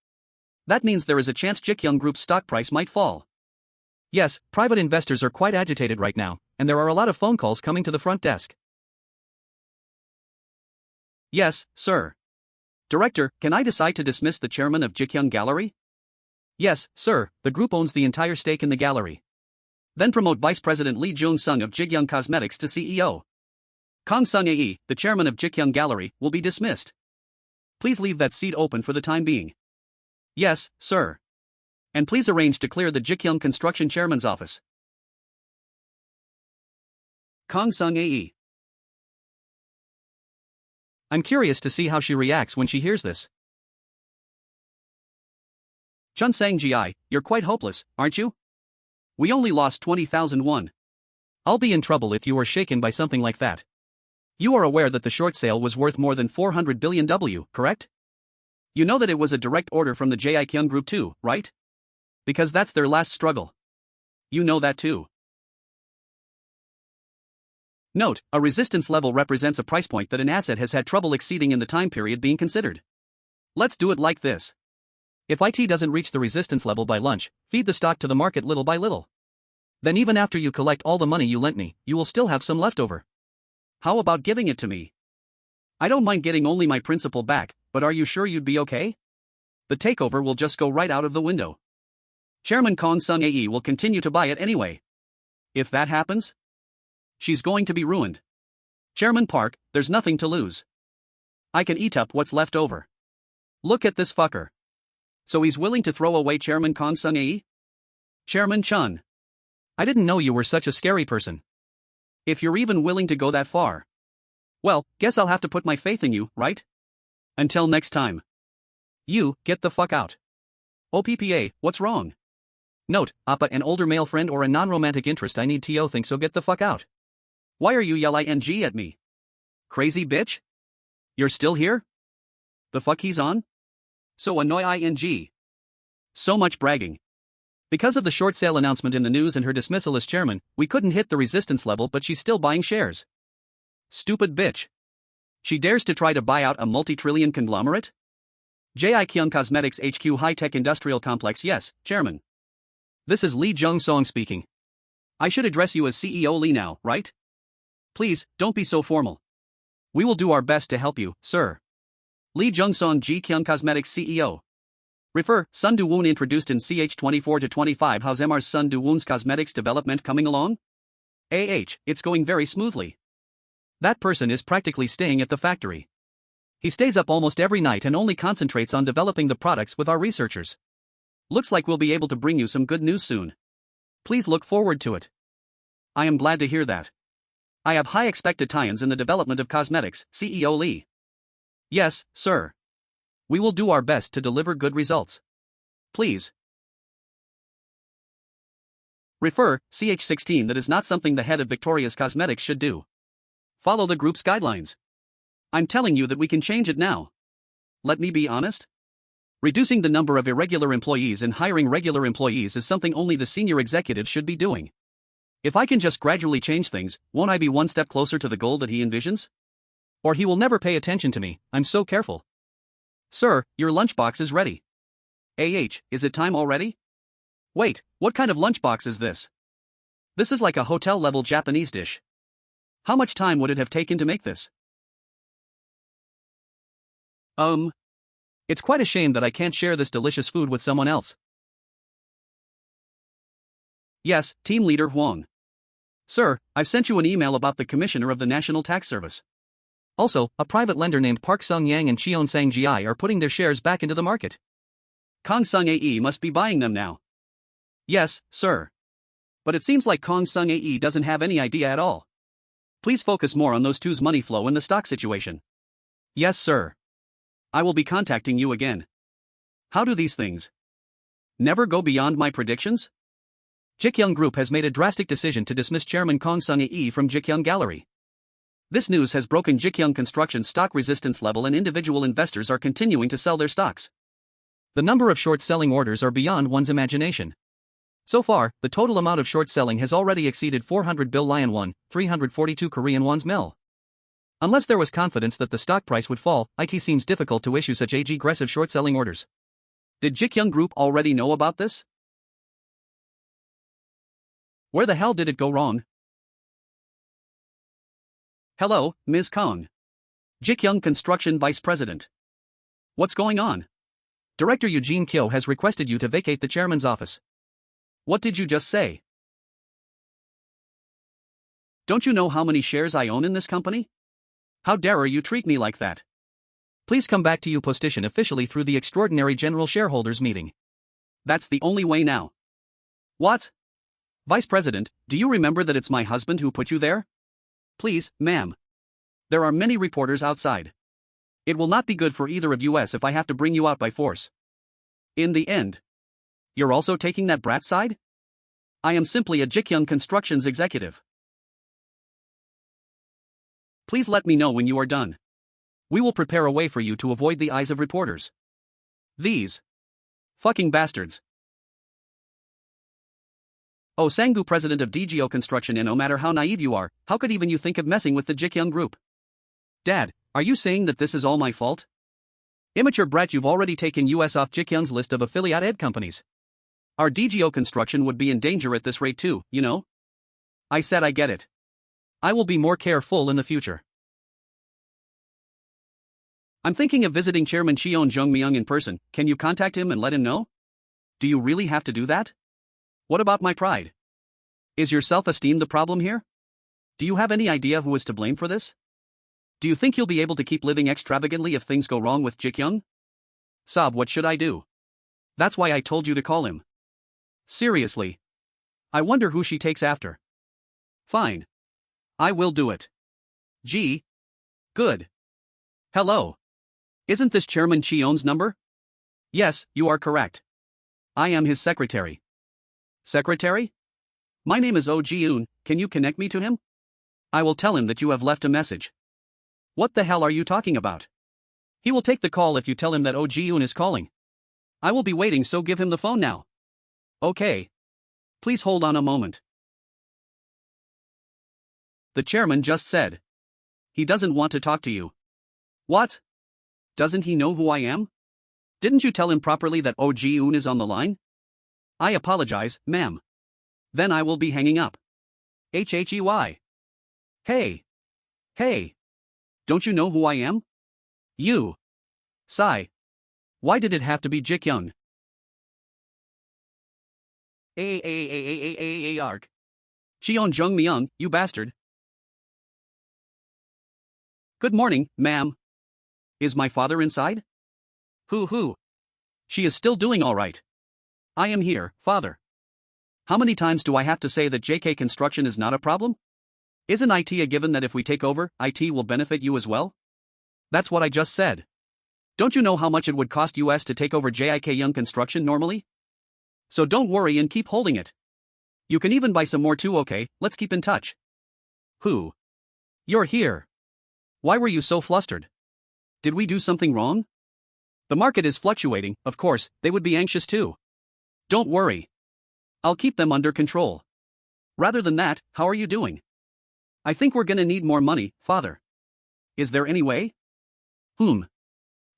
That means there is a chance Ji Gyoung Group's stock price might fall. Yes, private investors are quite agitated right now, and there are a lot of phone calls coming to the front desk. Yes, sir. Director, can I decide to dismiss the chairman of Ji Gyoung Gallery? Yes, sir, the group owns the entire stake in the gallery. Then promote Vice President Lee Jung-sung of Ji Gyoung Cosmetics to CEO. Kong Sung-ae, the chairman of Ji Gyoung Gallery, will be dismissed. Please leave that seat open for the time being. Yes, sir. And please arrange to clear the Ji Gyoung Construction Chairman's office. Kong Sung-ae. I'm curious to see how she reacts when she hears this. Chun Sang-ji, you're quite hopeless, aren't you? We only lost 20,000 won. I'll be in trouble if you are shaken by something like that. You are aware that the short sale was worth more than 400 billion W, correct? You know that it was a direct order from the Ji Gyoung Group too, right? Because that's their last struggle. You know that too. Note, a resistance level represents a price point that an asset has had trouble exceeding in the time period being considered. Let's do it like this. If IT doesn't reach the resistance level by lunch, feed the stock to the market little by little. Then even after you collect all the money you lent me, you will still have some left over. How about giving it to me? I don't mind getting only my principal back, but are you sure you'd be okay? The takeover will just go right out of the window. Chairman Kong Sung-ae will continue to buy it anyway. If that happens, she's going to be ruined. Chairman Park, there's nothing to lose. I can eat up what's left over. Look at this fucker. So he's willing to throw away Chairman Kong Sung-ae? Chairman Chun. I didn't know you were such a scary person. If you're even willing to go that far. Well, guess I'll have to put my faith in you, right? Until next time. You, get the fuck out. OPPA, what's wrong? Note, Appa an older male friend or a non-romantic interest I need to think so get the fuck out. Why are you yelling at me? Crazy bitch? You're still here? The fuck he's on? So annoy ing. So much bragging. Because of the short sale announcement in the news and her dismissal as chairman, we couldn't hit the resistance level but she's still buying shares. Stupid bitch. She dares to try to buy out a multi-trillion conglomerate? Ji Gyoung Cosmetics HQ High-Tech Industrial Complex. Yes, chairman. This is Lee Jung-song speaking. I should address you as CEO Lee now, right? Please, don't be so formal. We will do our best to help you, sir. Lee Jung-song, Ji Gyoung Cosmetics CEO. Refer, Sun Do-woon introduced in CH 24-25. How's MR's Sun Do-woon's cosmetics development coming along? It's going very smoothly. That person is practically staying at the factory. He stays up almost every night and only concentrates on developing the products with our researchers. Looks like we'll be able to bring you some good news soon. Please look forward to it. I am glad to hear that. I have high expectations in the development of cosmetics, CEO Lee. Yes, sir. We will do our best to deliver good results. Please. Refer, CH16. That is not something the head of Victoria's Cosmetics should do. Follow the group's guidelines. I'm telling you that we can change it now. Let me be honest. Reducing the number of irregular employees and hiring regular employees is something only the senior executives should be doing. If I can just gradually change things, won't I be one step closer to the goal that he envisions? Or he will never pay attention to me. I'm so careful. Sir, your lunchbox is ready. Is it time already? Wait, what kind of lunchbox is this? This is like a hotel-level Japanese dish. How much time would it have taken to make this? It's quite a shame that I can't share this delicious food with someone else. Yes, Team Leader Huang. Sir, I've sent you an email about the Commissioner of the National Tax Service. Also, a private lender named Park Sung-yang and Cheon Sang Gi are putting their shares back into the market. Kong Sung Ae must be buying them now. Yes, sir. But it seems like Kong Sung Ae doesn't have any idea at all. Please focus more on those two's money flow and the stock situation. Yes, sir. I will be contacting you again. How do these things never go beyond my predictions? Ji Gyoung Group has made a drastic decision to dismiss Chairman Kong Sung Ae from Ji Gyoung Gallery. This news has broken Ji Gyoung Construction's stock resistance level and individual investors are continuing to sell their stocks. The number of short-selling orders are beyond one's imagination. So far, the total amount of short selling has already exceeded 400 billion won, 342 Korean won's mil. Unless there was confidence that the stock price would fall, it seems difficult to issue such aggressive short-selling orders. Did Ji Gyoung Group already know about this? Where the hell did it go wrong? Hello, Ms. Kong. Ji Gyoung Construction Vice President. What's going on? Director Eugene Kyo has requested you to vacate the chairman's office. What did you just say? Don't you know how many shares I own in this company? How dare you treat me like that? Please come back to you position officially through the extraordinary general shareholders meeting. That's the only way now. What? Vice President, do you remember that it's my husband who put you there? Please, ma'am. There are many reporters outside. It will not be good for either of us if I have to bring you out by force. In the end. You're also taking that brat side? I am simply a Ji Gyoung Constructions executive. Please let me know when you are done. We will prepare a way for you to avoid the eyes of reporters. These fucking bastards. Oh, Sang-gu, president of DGO Construction, and no matter how naive you are, how could even you think of messing with the Ji Gyoung Group? Dad, are you saying that this is all my fault? Immature brat, you've already taken us off Ji Gyoung's list of affiliate companies. Our DGO Construction would be in danger at this rate too, you know? I said I get it. I will be more careful in the future. I'm thinking of visiting Chairman Cheon Joong Myung in person. Can you contact him and let him know? Do you really have to do that? What about my pride? Is your self-esteem the problem here? Do you have any idea who is to blame for this? Do you think you'll be able to keep living extravagantly if things go wrong with Ji Gyoung? Sob, what should I do? That's why I told you to call him. Seriously. I wonder who she takes after. Fine. I will do it. Gee. Good. Hello. Isn't this Chairman Cheon's number? Yes, you are correct. I am his secretary. Secretary? My name is Oh Ji-un, can you connect me to him? I will tell him that you have left a message. What the hell are you talking about? He will take the call if you tell him that Oh Ji-un is calling. I will be waiting, so give him the phone now. Okay. Please hold on a moment. The chairman just said. He doesn't want to talk to you. What? Doesn't he know who I am? Didn't you tell him properly that Oh Ji-un is on the line? I apologize, ma'am. Then I will be hanging up. HHEY. Hey. Hey. Don't you know who I am? You. Sigh. Why did it have to be Ji Gyoung? Arg. Cheon Joong Myung, you bastard. Good morning, ma'am. Is my father inside? Who? She is still doing all right. I am here, father. How many times do I have to say that JK Construction is not a problem? Isn't IT a given that if we take over, IT will benefit you as well? That's what I just said. Don't you know how much it would cost US to take over JIK Young Construction normally? So don't worry and keep holding it. You can even buy some more too, okay? Let's keep in touch. Who? You're here. Why were you so flustered? Did we do something wrong? The market is fluctuating, of course, they would be anxious too. Don't worry. I'll keep them under control. Rather than that, how are you doing? I think we're gonna need more money, father. Is there any way?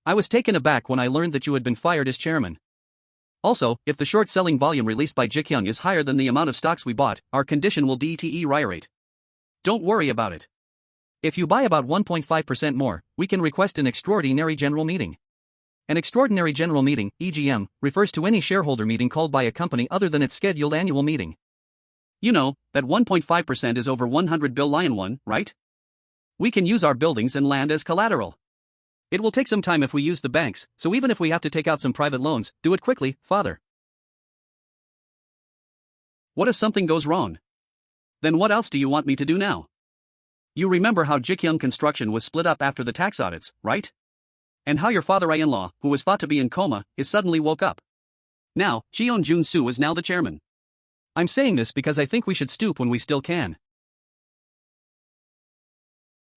I was taken aback when I learned that you had been fired as chairman. Also, if the short selling volume released by Ji Gyoung is higher than the amount of stocks we bought, our condition will deteriorate. Don't worry about it. If you buy about 1.5% more, we can request an extraordinary general meeting. An extraordinary general meeting, EGM, refers to any shareholder meeting called by a company other than its scheduled annual meeting. You know, that 1.5% is over 100 billion, right? We can use our buildings and land as collateral. It will take some time if we use the banks, so even if we have to take out some private loans, do it quickly, father. What if something goes wrong? Then what else do you want me to do now? You remember how Ji Gyoung Construction was split up after the tax audits, right? And how your father-in-law, who was thought to be in coma, is suddenly woke up. Now, Cheon Joong Myung is now the chairman. I'm saying this because I think we should stoop when we still can.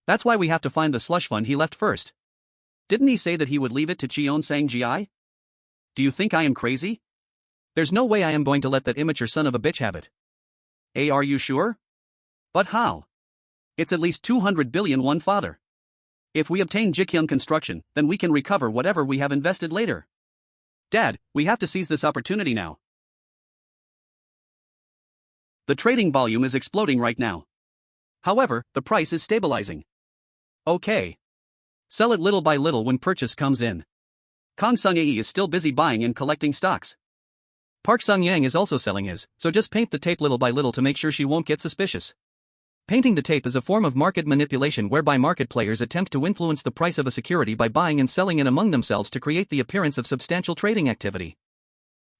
That's why we have to find the slush fund he left first. Didn't he say that he would leave it to Cheon Sang Gi? Do you think I am crazy? There's no way I am going to let that immature son of a bitch have it. Are you sure? But how? It's at least 200 billion, father. If we obtain Ji Gyoung Construction, then we can recover whatever we have invested later. Dad, we have to seize this opportunity now. The trading volume is exploding right now. However, the price is stabilizing. Okay. Sell it little by little when purchase comes in. Kang Sung-ae is still busy buying and collecting stocks. Park Sung-yang is also selling his, so just paint the tape little by little to make sure she won't get suspicious. Painting the tape is a form of market manipulation whereby market players attempt to influence the price of a security by buying and selling it among themselves to create the appearance of substantial trading activity.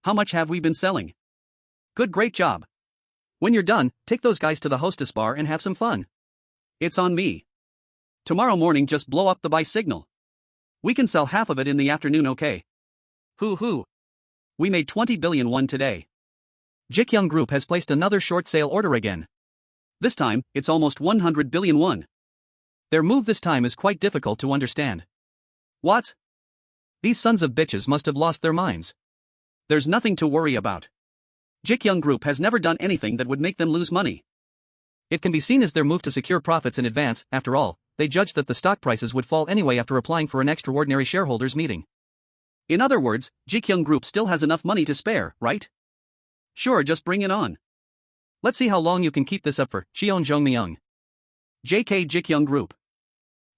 How much have we been selling? Good, great job. When you're done, take those guys to the hostess bar and have some fun. It's on me. Tomorrow morning just blow up the buy signal. We can sell half of it in the afternoon, okay? We made 20 billion today. Ji Gyoung Group has placed another short sale order again. This time, it's almost 100 billion. Their move this time is quite difficult to understand. What? These sons of bitches must have lost their minds. There's nothing to worry about. Ji Gyoung Group has never done anything that would make them lose money. It can be seen as their move to secure profits in advance. After all, they judged that the stock prices would fall anyway after applying for an extraordinary shareholders meeting. In other words, Ji Gyoung Group still has enough money to spare, right? Sure, just bring it on. Let's see how long you can keep this up for, Cheon Joong Myung. JK Ji Gyoung Group.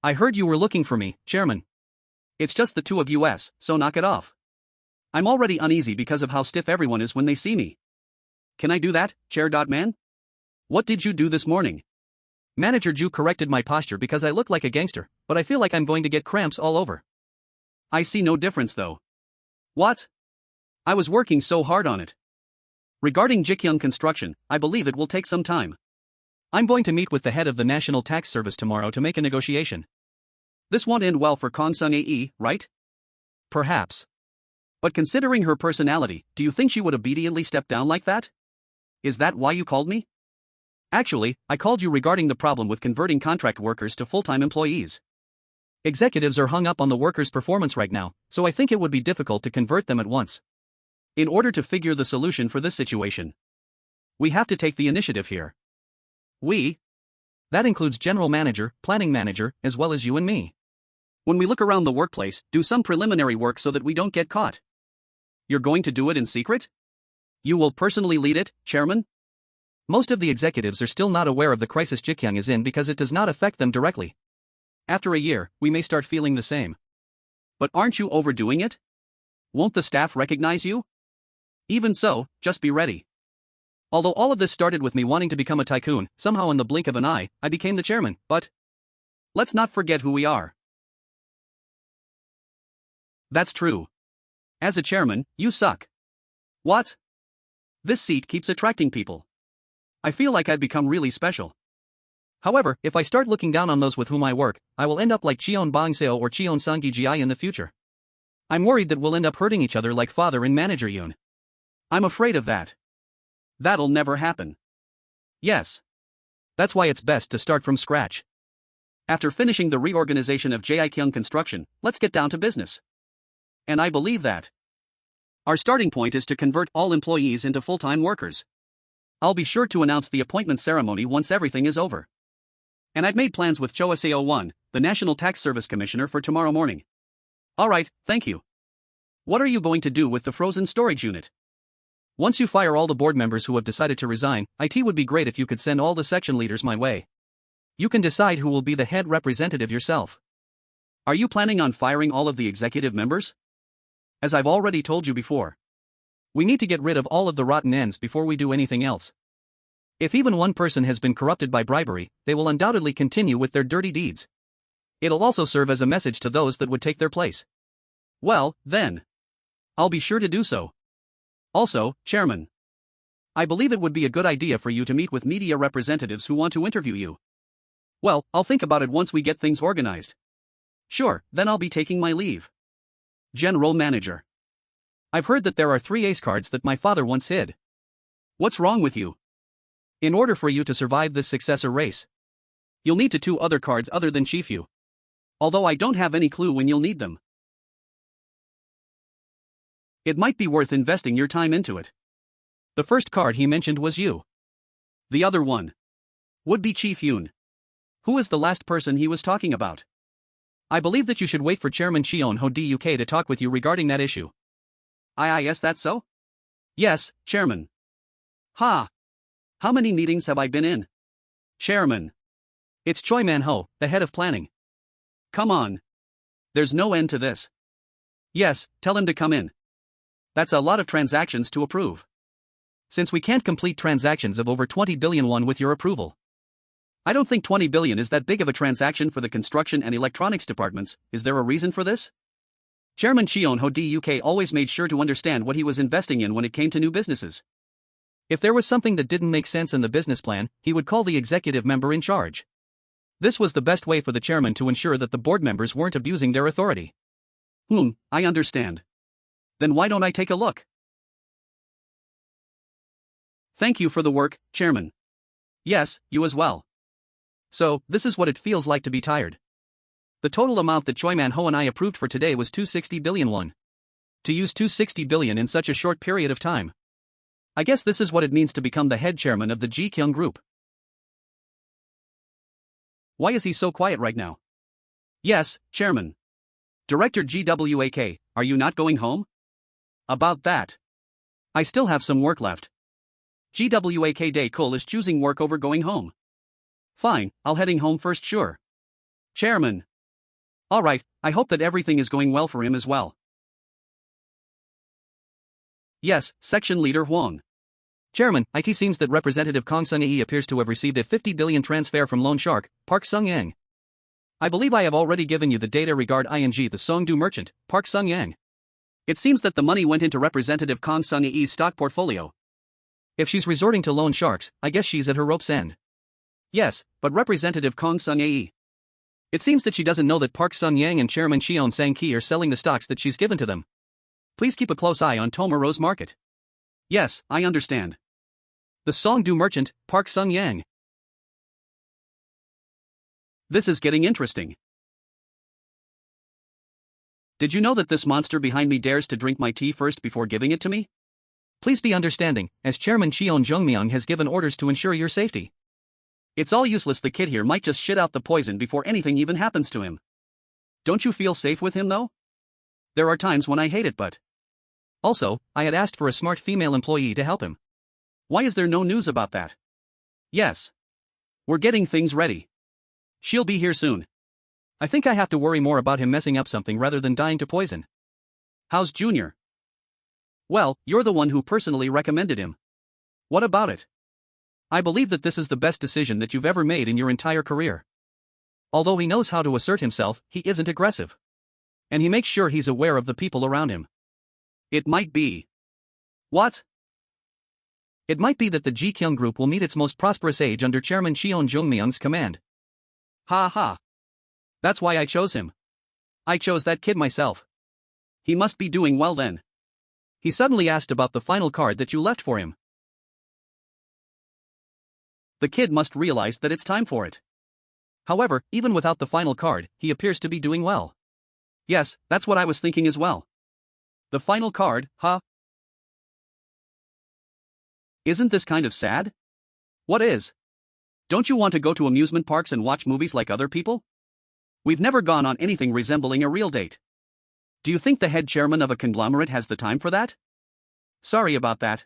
I heard you were looking for me, Chairman. It's just the two of us, so knock it off. I'm already uneasy because of how stiff everyone is when they see me. Can I do that, Chair.man? What did you do this morning? Manager Ju corrected my posture because I look like a gangster, but I feel like I'm going to get cramps all over. I see no difference though. What? I was working so hard on it. Regarding Ji Gyoung Construction, I believe it will take some time. I'm going to meet with the head of the National Tax Service tomorrow to make a negotiation. This won't end well for Kang Sung-ae, right? Perhaps. But considering her personality, do you think she would obediently step down like that? Is that why you called me? Actually, I called you regarding the problem with converting contract workers to full-time employees. Executives are hung up on the workers' performance right now, so I think it would be difficult to convert them at once. In order to figure the solution for this situation, we have to take the initiative here. We? That includes general manager, planning manager, as well as you and me. When we look around the workplace, do some preliminary work so that we don't get caught. You're going to do it in secret? You will personally lead it, Chairman? Most of the executives are still not aware of the crisis Ji Gyoung is in because it does not affect them directly. After a year, we may start feeling the same. But aren't you overdoing it? Won't the staff recognize you? Even so, just be ready. Although all of this started with me wanting to become a tycoon, somehow in the blink of an eye, I became the chairman, but let's not forget who we are. That's true. As a chairman, you suck. What? This seat keeps attracting people. I feel like I've become really special. However, if I start looking down on those with whom I work, I will end up like Cheon Bongseo or Cheon Sanggi in the future. I'm worried that we'll end up hurting each other like father and manager Yoon. I'm afraid of that. That'll never happen. Yes. That's why it's best to start from scratch. After finishing the reorganization of Ji Gyoung Construction, let's get down to business. And I believe that our starting point is to convert all employees into full-time workers. I'll be sure to announce the appointment ceremony once everything is over. And I've made plans with Choa Seo-won, the National Tax Service Commissioner, for tomorrow morning. Alright, thank you. What are you going to do with the frozen storage unit? Once you fire all the board members who have decided to resign, it would be great if you could send all the section leaders my way. You can decide who will be the head representative yourself. Are you planning on firing all of the executive members? As I've already told you before, we need to get rid of all of the rotten ends before we do anything else. If even one person has been corrupted by bribery, they will undoubtedly continue with their dirty deeds. It'll also serve as a message to those that would take their place. Well, then, I'll be sure to do so. Also, Chairman, I believe it would be a good idea for you to meet with media representatives who want to interview you. Well, I'll think about it once we get things organized. Sure, then I'll be taking my leave. General Manager. I've heard that there are 3 ace cards that my father once hid. What's wrong with you? In order for you to survive this successor race, you'll need 2 other cards other than Chief Yu. Although I don't have any clue when you'll need them. It might be worth investing your time into it. The first card he mentioned was you. The other one would be Chief Yoon. Who is the last person he was talking about? I believe that you should wait for Chairman Cheon Ho Duk to talk with you regarding that issue. Is that so? Yes, Chairman. Ha! How many meetings have I been in? Chairman. It's Choi Man-ho, the head of planning. Come on. There's no end to this. Yes, tell him to come in. That's a lot of transactions to approve. Since we can't complete transactions of over 20 billion won with your approval. I don't think 20 billion is that big of a transaction for the construction and electronics departments. Is there a reason for this? Chairman Cheon Ho Duk always made sure to understand what he was investing in when it came to new businesses. If there was something that didn't make sense in the business plan, he would call the executive member in charge. This was the best way for the chairman to ensure that the board members weren't abusing their authority. I understand. Then why don't I take a look? Thank you for the work, Chairman. Yes, you as well. So, this is what it feels like to be tired. The total amount that Choi Man-ho and I approved for today was 260 billion won. To use 260 billion in such a short period of time. I guess this is what it means to become the head chairman of the Ji Gyoung Group. Why is he so quiet right now? Yes, Chairman. Director GWAK, are you not going home? About that. I still have some work left. GWAK Day Kul is choosing work over going home. Fine, I'll heading home first, sure. Chairman. Alright, I hope that everything is going well for him as well. Yes, Section Leader Huang. Chairman, it seems that Representative Kong Sung-ae appears to have received a 50 billion transfer from loan shark, Park Sung-yang. I believe I have already given you the data regarding the Songdo merchant, Park Sung-yang. It seems that the money went into Representative Kong Sung-ae's stock portfolio. If she's resorting to loan sharks, I guess she's at her rope's end. Yes, but Representative Kong Sung-ae. It seems that she doesn't know that Park Sung-yang and Chairman Cheon Sang-ki are selling the stocks that she's given to them. Please keep a close eye on Tomorrow's market. Yes, I understand. The Songdo merchant, Park Sung-yang. This is getting interesting. Did you know that this monster behind me dares to drink my tea first before giving it to me? Please be understanding, as Chairman Cheon Joong Myung has given orders to ensure your safety. It's all useless, the kid here might just shit out the poison before anything even happens to him. Don't you feel safe with him though? There are times when I hate it, but... Also, I had asked for a smart female employee to help him. Why is there no news about that? Yes. We're getting things ready. She'll be here soon. I think I have to worry more about him messing up something rather than dying to poison. How's Junior? Well, you're the one who personally recommended him. What about it? I believe that this is the best decision that you've ever made in your entire career. Although he knows how to assert himself, he isn't aggressive. And he makes sure he's aware of the people around him. It might be. What? It might be that the Ji Gyoung Group will meet its most prosperous age under Chairman Cheon Joong Myung's command. Ha ha. That's why I chose him. I chose that kid myself. He must be doing well then. He suddenly asked about the final card that you left for him. The kid must realize that it's time for it. However, even without the final card, he appears to be doing well. Yes, that's what I was thinking as well. The final card, huh? Isn't this kind of sad? What is? Don't you want to go to amusement parks and watch movies like other people? We've never gone on anything resembling a real date. Do you think the head chairman of a conglomerate has the time for that? Sorry about that.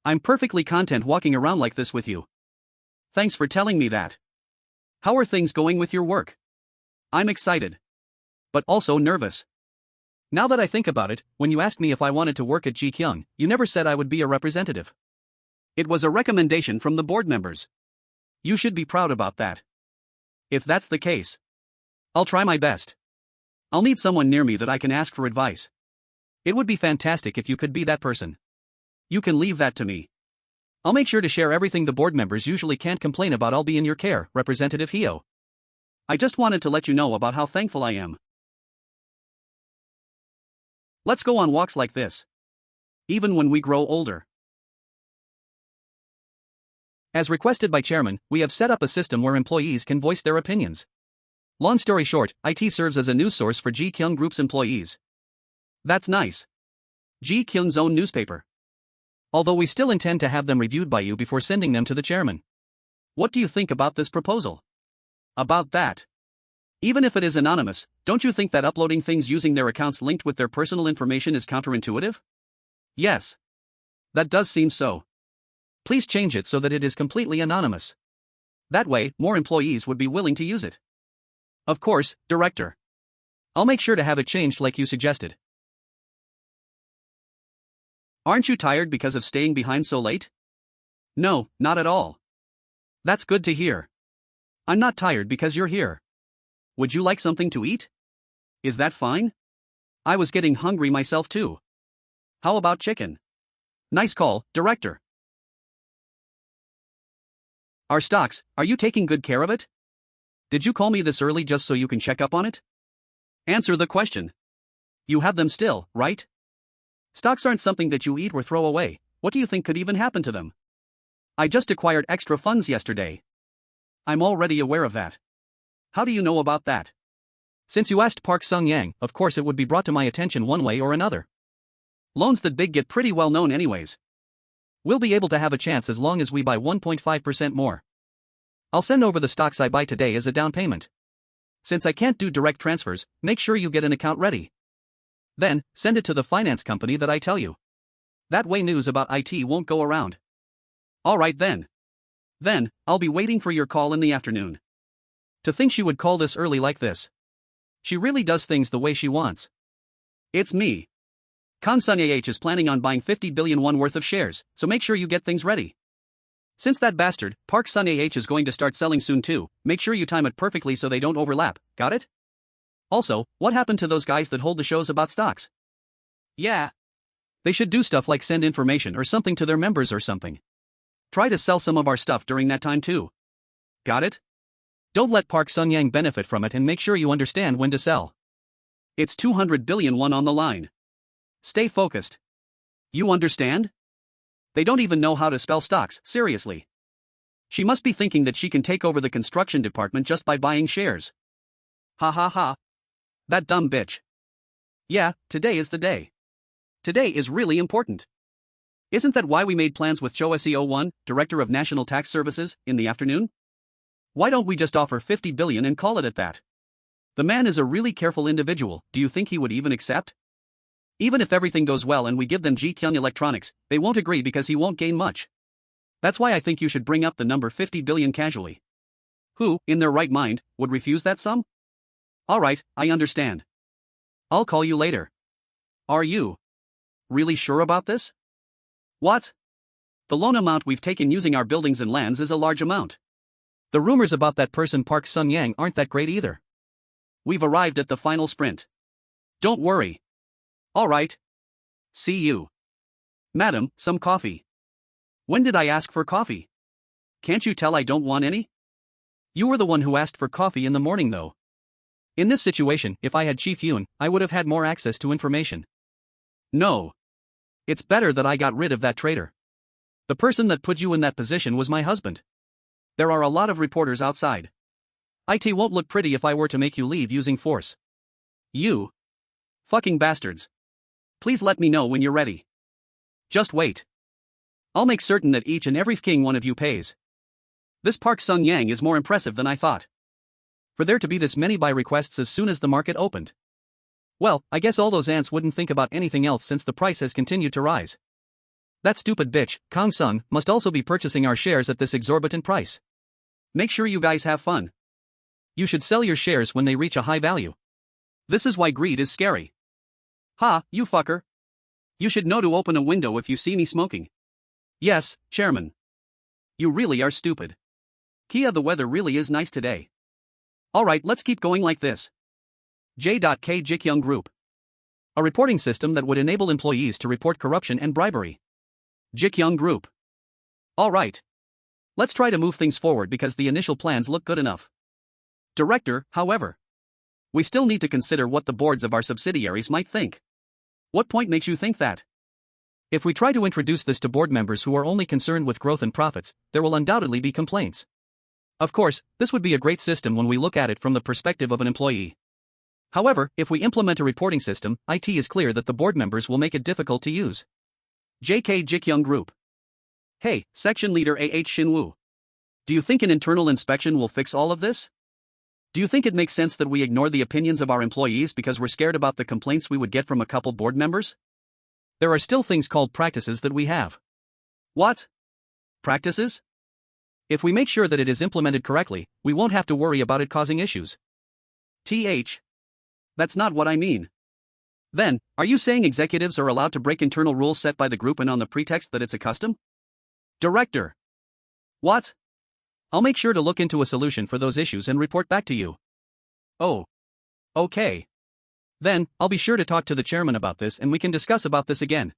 I'm perfectly content walking around like this with you. Thanks for telling me that. How are things going with your work? I'm excited. But also nervous. Now that I think about it, when you asked me if I wanted to work at Ji Gyoung, you never said I would be a representative. It was a recommendation from the board members. You should be proud about that. If that's the case, I'll try my best. I'll need someone near me that I can ask for advice. It would be fantastic if you could be that person. You can leave that to me. I'll make sure to share everything the board members usually can't complain about. I'll be in your care, Representative Hyo. I just wanted to let you know about how thankful I am. Let's go on walks like this. Even when we grow older. As requested by Chairman, we have set up a system where employees can voice their opinions. Long story short, IT serves as a news source for Ji Gyoung Group's employees. That's nice. Ji Gyoung's own newspaper. Although we still intend to have them reviewed by you before sending them to the chairman. What do you think about this proposal? About that. Even if it is anonymous, don't you think that uploading things using their accounts linked with their personal information is counterintuitive? Yes. That does seem so. Please change it so that it is completely anonymous. That way, more employees would be willing to use it. Of course, Director. I'll make sure to have it changed like you suggested. Aren't you tired because of staying behind so late? No, not at all. That's good to hear. I'm not tired because you're here. Would you like something to eat? Is that fine? I was getting hungry myself too. How about chicken? Nice call, Director. Our stocks, are you taking good care of it? Did you call me this early just so you can check up on it? Answer the question. You have them still, right? Stocks aren't something that you eat or throw away. What do you think could even happen to them? I just acquired extra funds yesterday. I'm already aware of that. How do you know about that? Since you asked Park Sung-yang, of course it would be brought to my attention one way or another. Loans that big get pretty well known anyways. We'll be able to have a chance as long as we buy 1.5% more. I'll send over the stocks I buy today as a down payment. Since I can't do direct transfers, make sure you get an account ready. Then, send it to the finance company that I tell you. That way news about IT won't go around. Alright then. Then, I'll be waiting for your call in the afternoon. To think she would call this early like this. She really does things the way she wants. It's me. Kansun AH is planning on buying 50 billion won worth of shares, so make sure you get things ready. Since that bastard, Park Sun AH is going to start selling soon too, make sure you time it perfectly so they don't overlap, got it? Also, what happened to those guys that hold the shows about stocks? Yeah. They should do stuff like send information or something to their members or something. Try to sell some of our stuff during that time too. Got it? Don't let Park Sung-yang benefit from it and make sure you understand when to sell. It's 200 billion won on the line. Stay focused. You understand? They don't even know how to spell stocks, seriously. She must be thinking that she can take over the construction department just by buying shares. Ha ha ha. That dumb bitch. Yeah, today is the day. Today is really important. Isn't that why we made plans with Cho SEO1, Director of National Tax Services, in the afternoon? Why don't we just offer 50 billion and call it at that? The man is a really careful individual. Do you think he would even accept? Even if everything goes well and we give them Ji Gyoung Electronics, they won't agree because he won't gain much. That's why I think you should bring up the number 50 billion casually. Who, in their right mind, would refuse that sum? Alright, I understand. I'll call you later. Are you really sure about this? What? The loan amount we've taken using our buildings and lands is a large amount. The rumors about that person Park Sun-yang aren't that great either. We've arrived at the final sprint. Don't worry. Alright. See you. Madam, some coffee. When did I ask for coffee? Can't you tell I don't want any? You were the one who asked for coffee in the morning though. In this situation, if I had Chief Yoon, I would have had more access to information. No. It's better that I got rid of that traitor. The person that put you in that position was my husband. There are a lot of reporters outside. It won't look pretty if I were to make you leave using force. You fucking bastards. Please let me know when you're ready. Just wait. I'll make certain that each and every king one of you pays. This Park Sun-yang is more impressive than I thought. For there to be this many buy requests as soon as the market opened. Well, I guess all those ants wouldn't think about anything else since the price has continued to rise. That stupid bitch, Kang Sun, must also be purchasing our shares at this exorbitant price. Make sure you guys have fun. You should sell your shares when they reach a high value. This is why greed is scary. Ha, you fucker. You should know to open a window if you see me smoking. Yes, Chairman. You really are stupid. Kia, the weather really is nice today. Alright, let's keep going like this. J.K. Ji Gyoung Group. A reporting system that would enable employees to report corruption and bribery. Ji Gyoung Group. Alright. Let's try to move things forward because the initial plans look good enough. Director, however. We still need to consider what the boards of our subsidiaries might think. What point makes you think that? If we try to introduce this to board members who are only concerned with growth and profits, there will undoubtedly be complaints. Of course, this would be a great system when we look at it from the perspective of an employee. However, if we implement a reporting system, it is clear that the board members will make it difficult to use. J.K. Ji Gyoung Group. Hey, Section Leader A.H. Shinwoo. Do you think an internal inspection will fix all of this? Do you think it makes sense that we ignore the opinions of our employees because we're scared about the complaints we would get from a couple board members? There are still things called practices that we have. What? Practices? If we make sure that it is implemented correctly, we won't have to worry about it causing issues. That's not what I mean. Then, are you saying executives are allowed to break internal rules set by the group and on the pretext that it's a custom? Director. What? I'll make sure to look into a solution for those issues and report back to you. Oh. Okay. Then, I'll be sure to talk to the chairman about this and we can discuss about this again.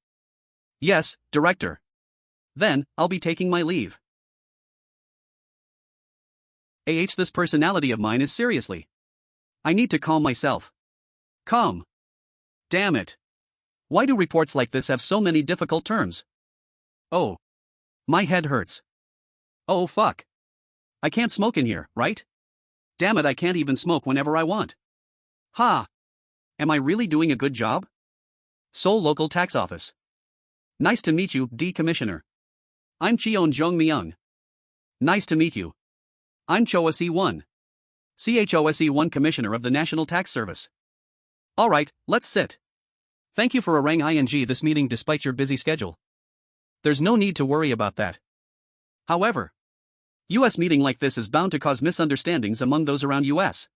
Yes, Director. Then, I'll be taking my leave. This personality of mine is seriously. I need to calm myself. Calm. Damn it. Why do reports like this have so many difficult terms? Oh. My head hurts. Oh fuck. I can't smoke in here, right? Damn it, I can't even smoke whenever I want. Ha! Am I really doing a good job? Seoul Local Tax Office. Nice to meet you, D. Commissioner. I'm Cheon Joong Myung. Nice to meet you. I'm CHOSE1. CHOSE1 Commissioner of the National Tax Service. Alright, let's sit. Thank you for arranging this meeting despite your busy schedule. There's no need to worry about that. However, US meeting like this is bound to cause misunderstandings among those around US.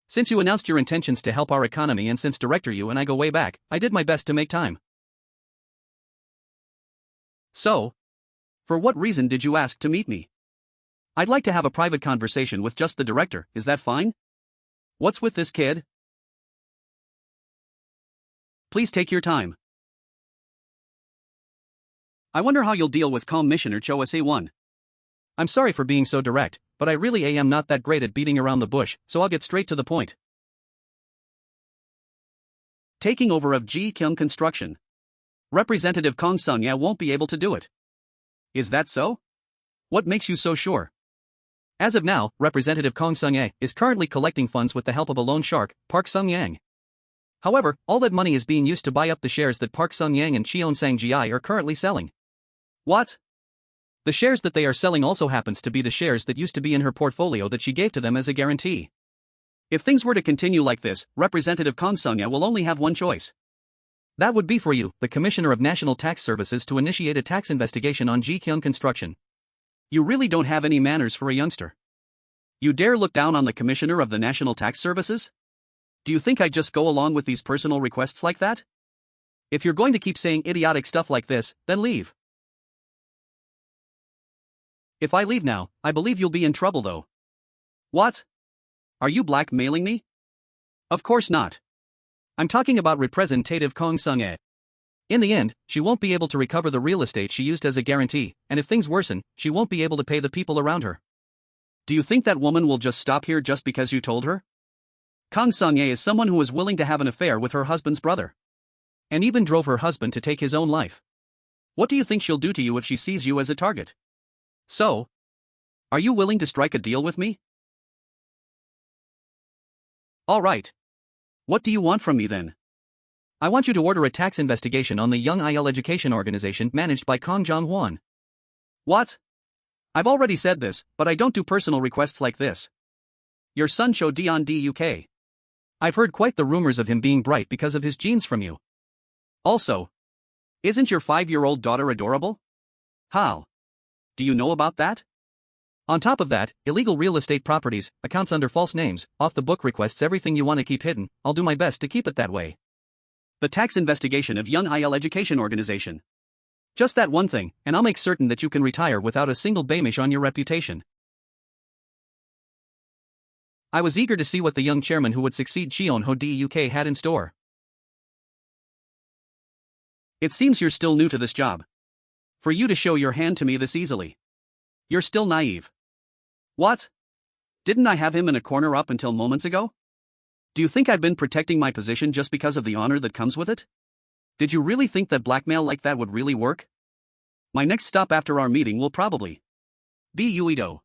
Since you announced your intentions to help our economy and since Director you and I go way back, I did my best to make time. So, for what reason did you ask to meet me? I'd like to have a private conversation with just the director, is that fine? What's with this kid? Please take your time. I wonder how you'll deal with Commissioner Cho SA1. I'm sorry for being so direct, but I really am not that great at beating around the bush, so I'll get straight to the point. Taking over of Ji Gyoung Construction. Representative Kang Sun-ya won't be able to do it. Is that so? What makes you so sure? As of now, Representative Kong Sung-ae is currently collecting funds with the help of a loan shark, Park Sung-yang. However, all that money is being used to buy up the shares that Park Sung-yang and Cheon Sang-gi are currently selling. What? The shares that they are selling also happens to be the shares that used to be in her portfolio that she gave to them as a guarantee. If things were to continue like this, Representative Kong Sung-ae will only have one choice. That would be for you, the Commissioner of National Tax Services, to initiate a tax investigation on Ji Gyoung Construction. You really don't have any manners for a youngster. You dare look down on the Commissioner of the National Tax Services? Do you think I'd just go along with these personal requests like that? If you're going to keep saying idiotic stuff like this, then leave. If I leave now, I believe you'll be in trouble though. What? Are you blackmailing me? Of course not. I'm talking about Representative Kong Sung-ae. In the end, she won't be able to recover the real estate she used as a guarantee, and if things worsen, she won't be able to pay the people around her. Do you think that woman will just stop here just because you told her? Kong Sung-ae is someone who is willing to have an affair with her husband's brother. And even drove her husband to take his own life. What do you think she'll do to you if she sees you as a target? So, are you willing to strike a deal with me? All right. What do you want from me then? I want you to order a tax investigation on the Young Il Education Organization managed by Kong Jong-hwan. What? I've already said this, but I don't do personal requests like this. Your son Cho Dion Duk. I've heard quite the rumors of him being bright because of his genes from you. Also, isn't your 5-year-old daughter adorable? How? Do you know about that? On top of that, illegal real estate properties, accounts under false names, off-the-book requests, everything you want to keep hidden. I'll do my best to keep it that way. The tax investigation of Young Il Education Organization. Just that one thing, and I'll make certain that you can retire without a single blemish on your reputation. I was eager to see what the young chairman who would succeed Cheon Duk had in store. It seems you're still new to this job. For you to show your hand to me this easily. You're still naive. What? Didn't I have him in a corner up until moments ago? Do you think I've been protecting my position just because of the honor that comes with it? Did you really think that blackmail like that would really work? My next stop after our meeting will probably be Uido.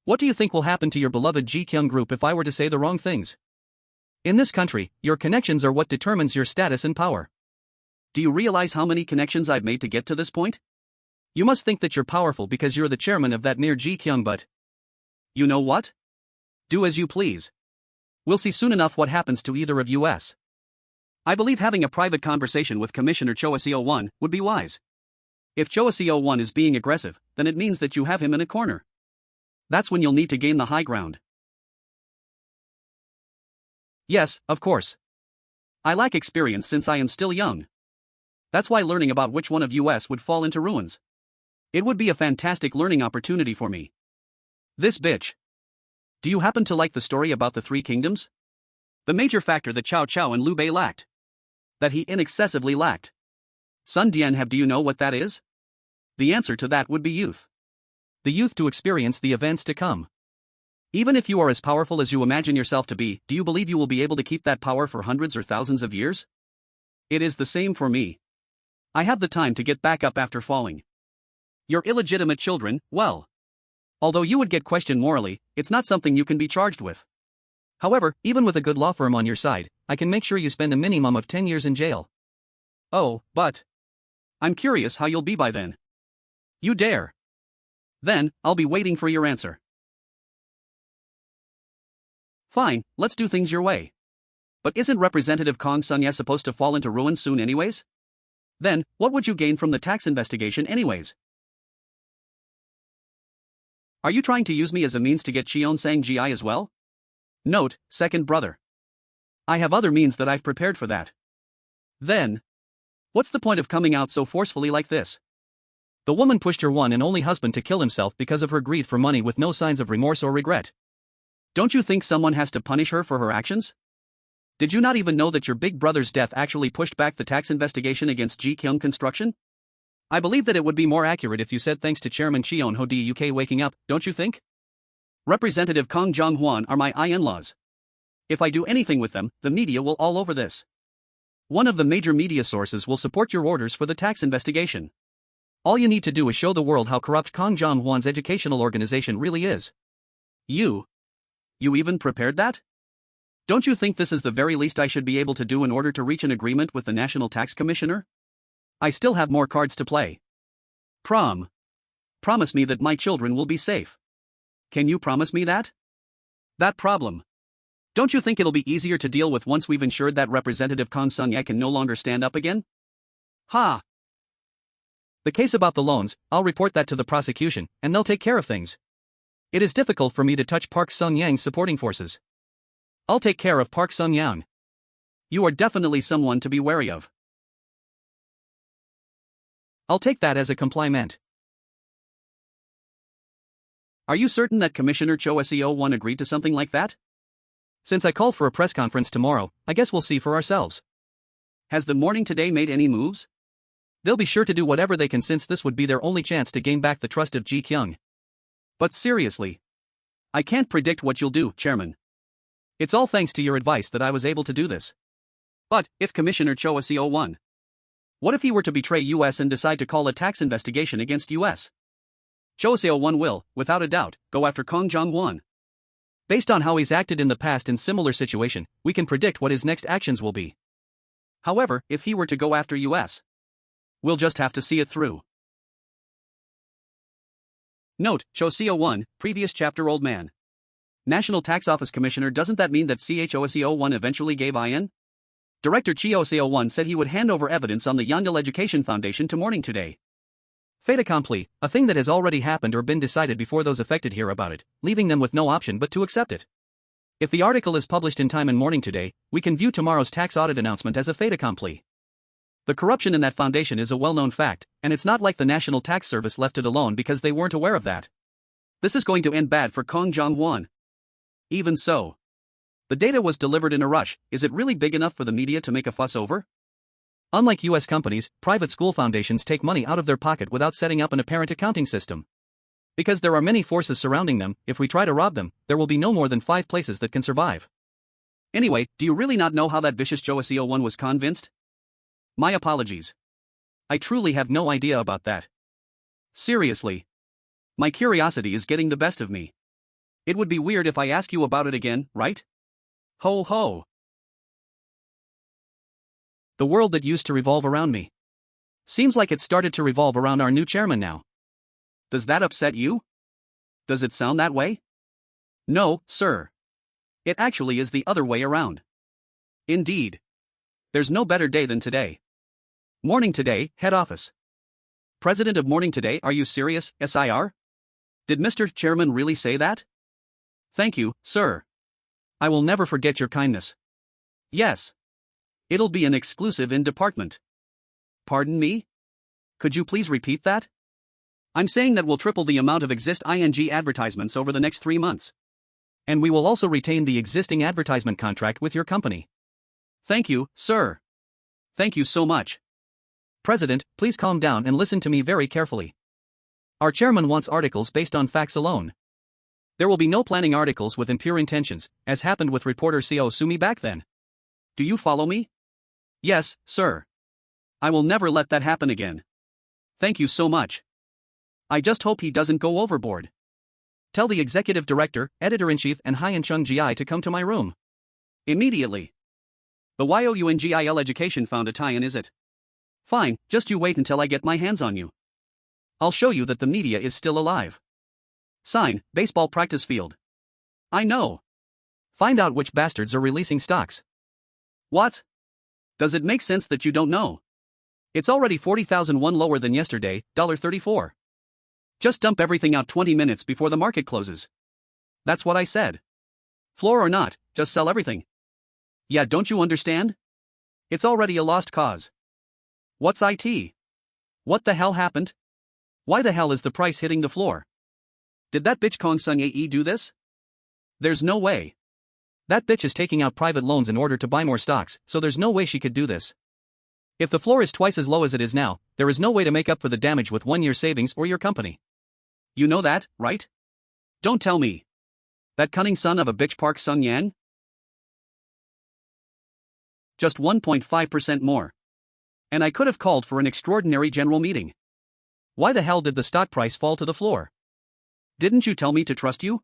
What do you think will happen to your beloved Ji Gyoung Group if I were to say the wrong things? In this country, your connections are what determines your status and power. Do you realize how many connections I've made to get to this point? You must think that you're powerful because you're the chairman of that mere Ji Gyoung, but you know what? Do as you please. We'll see soon enough what happens to either of us. I believe having a private conversation with Commissioner Cho SEO1 would be wise. If Cho SEO1 is being aggressive, then it means that you have him in a corner. That's when you'll need to gain the high ground. Yes, of course. I lack experience since I am still young. That's why learning about which one of us would fall into ruins. It would be a fantastic learning opportunity for me. This bitch. Do you happen to like the story about the Three Kingdoms? The major factor that Cao Cao and Liu Bei lacked. That he inaccessibly lacked. Sun Dian have, do you know what that is? The answer to that would be youth. The youth to experience the events to come. Even if you are as powerful as you imagine yourself to be, do you believe you will be able to keep that power for hundreds or thousands of years? It is the same for me. I have the time to get back up after falling. Your illegitimate children, well. Although you would get questioned morally, it's not something you can be charged with. However, even with a good law firm on your side, I can make sure you spend a minimum of 10 years in jail. Oh, but I'm curious how you'll be by then. You dare. Then, I'll be waiting for your answer. Fine, let's do things your way. But isn't Representative Kong Sung-ae supposed to fall into ruin soon anyways? Then, what would you gain from the tax investigation anyways? Are you trying to use me as a means to get Cheon Sang-gi as well? Note, second brother. I have other means that I've prepared for that. Then, what's the point of coming out so forcefully like this? The woman pushed her one and only husband to kill himself because of her greed for money with no signs of remorse or regret. Don't you think someone has to punish her for her actions? Did you not even know that your big brother's death actually pushed back the tax investigation against Ji Gyoung Construction? I believe that it would be more accurate if you said thanks to Chairman Cheon Duk waking up, don't you think? Representative Kong Jong-hwan are my in-laws. If I do anything with them, the media will all over this. One of the major media sources will support your orders for the tax investigation. All you need to do is show the world how corrupt Kang Jong-won's educational organization really is. You even prepared that? Don't you think this is the very least I should be able to do in order to reach an agreement with the National Tax Commissioner? I still have more cards to play. Promise me that my children will be safe. Can you promise me that? That problem. Don't you think it'll be easier to deal with once we've ensured that Representative Kang Sung-ye can no longer stand up again? Ha! The case about the loans, I'll report that to the prosecution, and they'll take care of things. It is difficult for me to touch Park Sung-yang's supporting forces. I'll take care of Park Sung-yang. You are definitely someone to be wary of. I'll take that as a compliment. Are you certain that Commissioner Cho SEO1 agreed to something like that? Since I called for a press conference tomorrow, I guess we'll see for ourselves. Has the Morning Today made any moves? They'll be sure to do whatever they can since this would be their only chance to gain back the trust of Ji Kyung. But seriously, I can't predict what you'll do, Chairman. It's all thanks to your advice that I was able to do this. But if Commissioner Cho SEO1, what if he were to betray US and decide to call a tax investigation against US? Cho SEO1 will, without a doubt, go after Kang Jong-won. Based on how he's acted in the past in similar situation, we can predict what his next actions will be. However, if he were to go after US, we'll just have to see it through. Note, Cho SEO1, previous chapter old man. National Tax Office Commissioner. Doesn't that mean that CHOSEO1 eventually gave in? Director Cheo SEO1 said he would hand over evidence on the Yandel Education Foundation to Morning Today. Fait accompli, a thing that has already happened or been decided before those affected hear about it, leaving them with no option but to accept it. If the article is published in time in Morning Today, we can view tomorrow's tax audit announcement as a fait accompli. The corruption in that foundation is a well-known fact, and it's not like the National Tax Service left it alone because they weren't aware of that. This is going to end bad for Kang Jong-won. Even so, the data was delivered in a rush. Is it really big enough for the media to make a fuss over? Unlike US companies, private school foundations take money out of their pocket without setting up an apparent accounting system. Because there are many forces surrounding them, if we try to rob them, there will be no more than 5 places that can survive. Anyway, do you really not know how that vicious Cho SEO1 was convinced? My apologies. I truly have no idea about that. Seriously. My curiosity is getting the best of me. It would be weird if I ask you about it again, right? Ho ho. The world that used to revolve around me seems like it started to revolve around our new chairman now. Does that upset you? Does it sound that way? No, sir. It actually is the other way around. Indeed. There's no better day than today. Morning Today, head office. President of Morning Today, are you serious, SIR? Did Mr. Chairman really say that? Thank you, sir. I will never forget your kindness. Yes. It'll be an exclusive in department. Pardon me? Could you please repeat that? I'm saying that we'll triple the amount of ing advertisements over the next 3 months. And we will also retain the existing advertisement contract with your company. Thank you, sir. Thank you so much. President, please calm down and listen to me very carefully. Our chairman wants articles based on facts alone. There will be no planning articles with impure intentions, as happened with reporter Seo Sumi back then. Do you follow me? Yes, sir. I will never let that happen again. Thank you so much. I just hope he doesn't go overboard. Tell the executive director, editor-in-chief and Hyan Chung Gi to come to my room. Immediately. The YOUNGIL Education found a tie-in, is it? Fine, just you wait until I get my hands on you. I'll show you that the media is still alive. Sign, baseball practice field. I know. Find out which bastards are releasing stocks. What? Does it make sense that you don't know? It's already 40,001 lower than yesterday, $34. Just dump everything out 20 minutes before the market closes. That's what I said. Floor or not, just sell everything. Yeah, don't you understand? It's already a lost cause. What's IT? What the hell happened? Why the hell is the price hitting the floor? Did that bitch Kang Sung-ye do this? There's no way. That bitch is taking out private loans in order to buy more stocks, so there's no way she could do this. If the floor is twice as low as it is now, there is no way to make up for the damage with 1 year's savings or your company. You know that, right? Don't tell me. That cunning son of a bitch Park Sung-yan? Just 1.5% more. And I could have called for an extraordinary general meeting. Why the hell did the stock price fall to the floor? Didn't you tell me to trust you?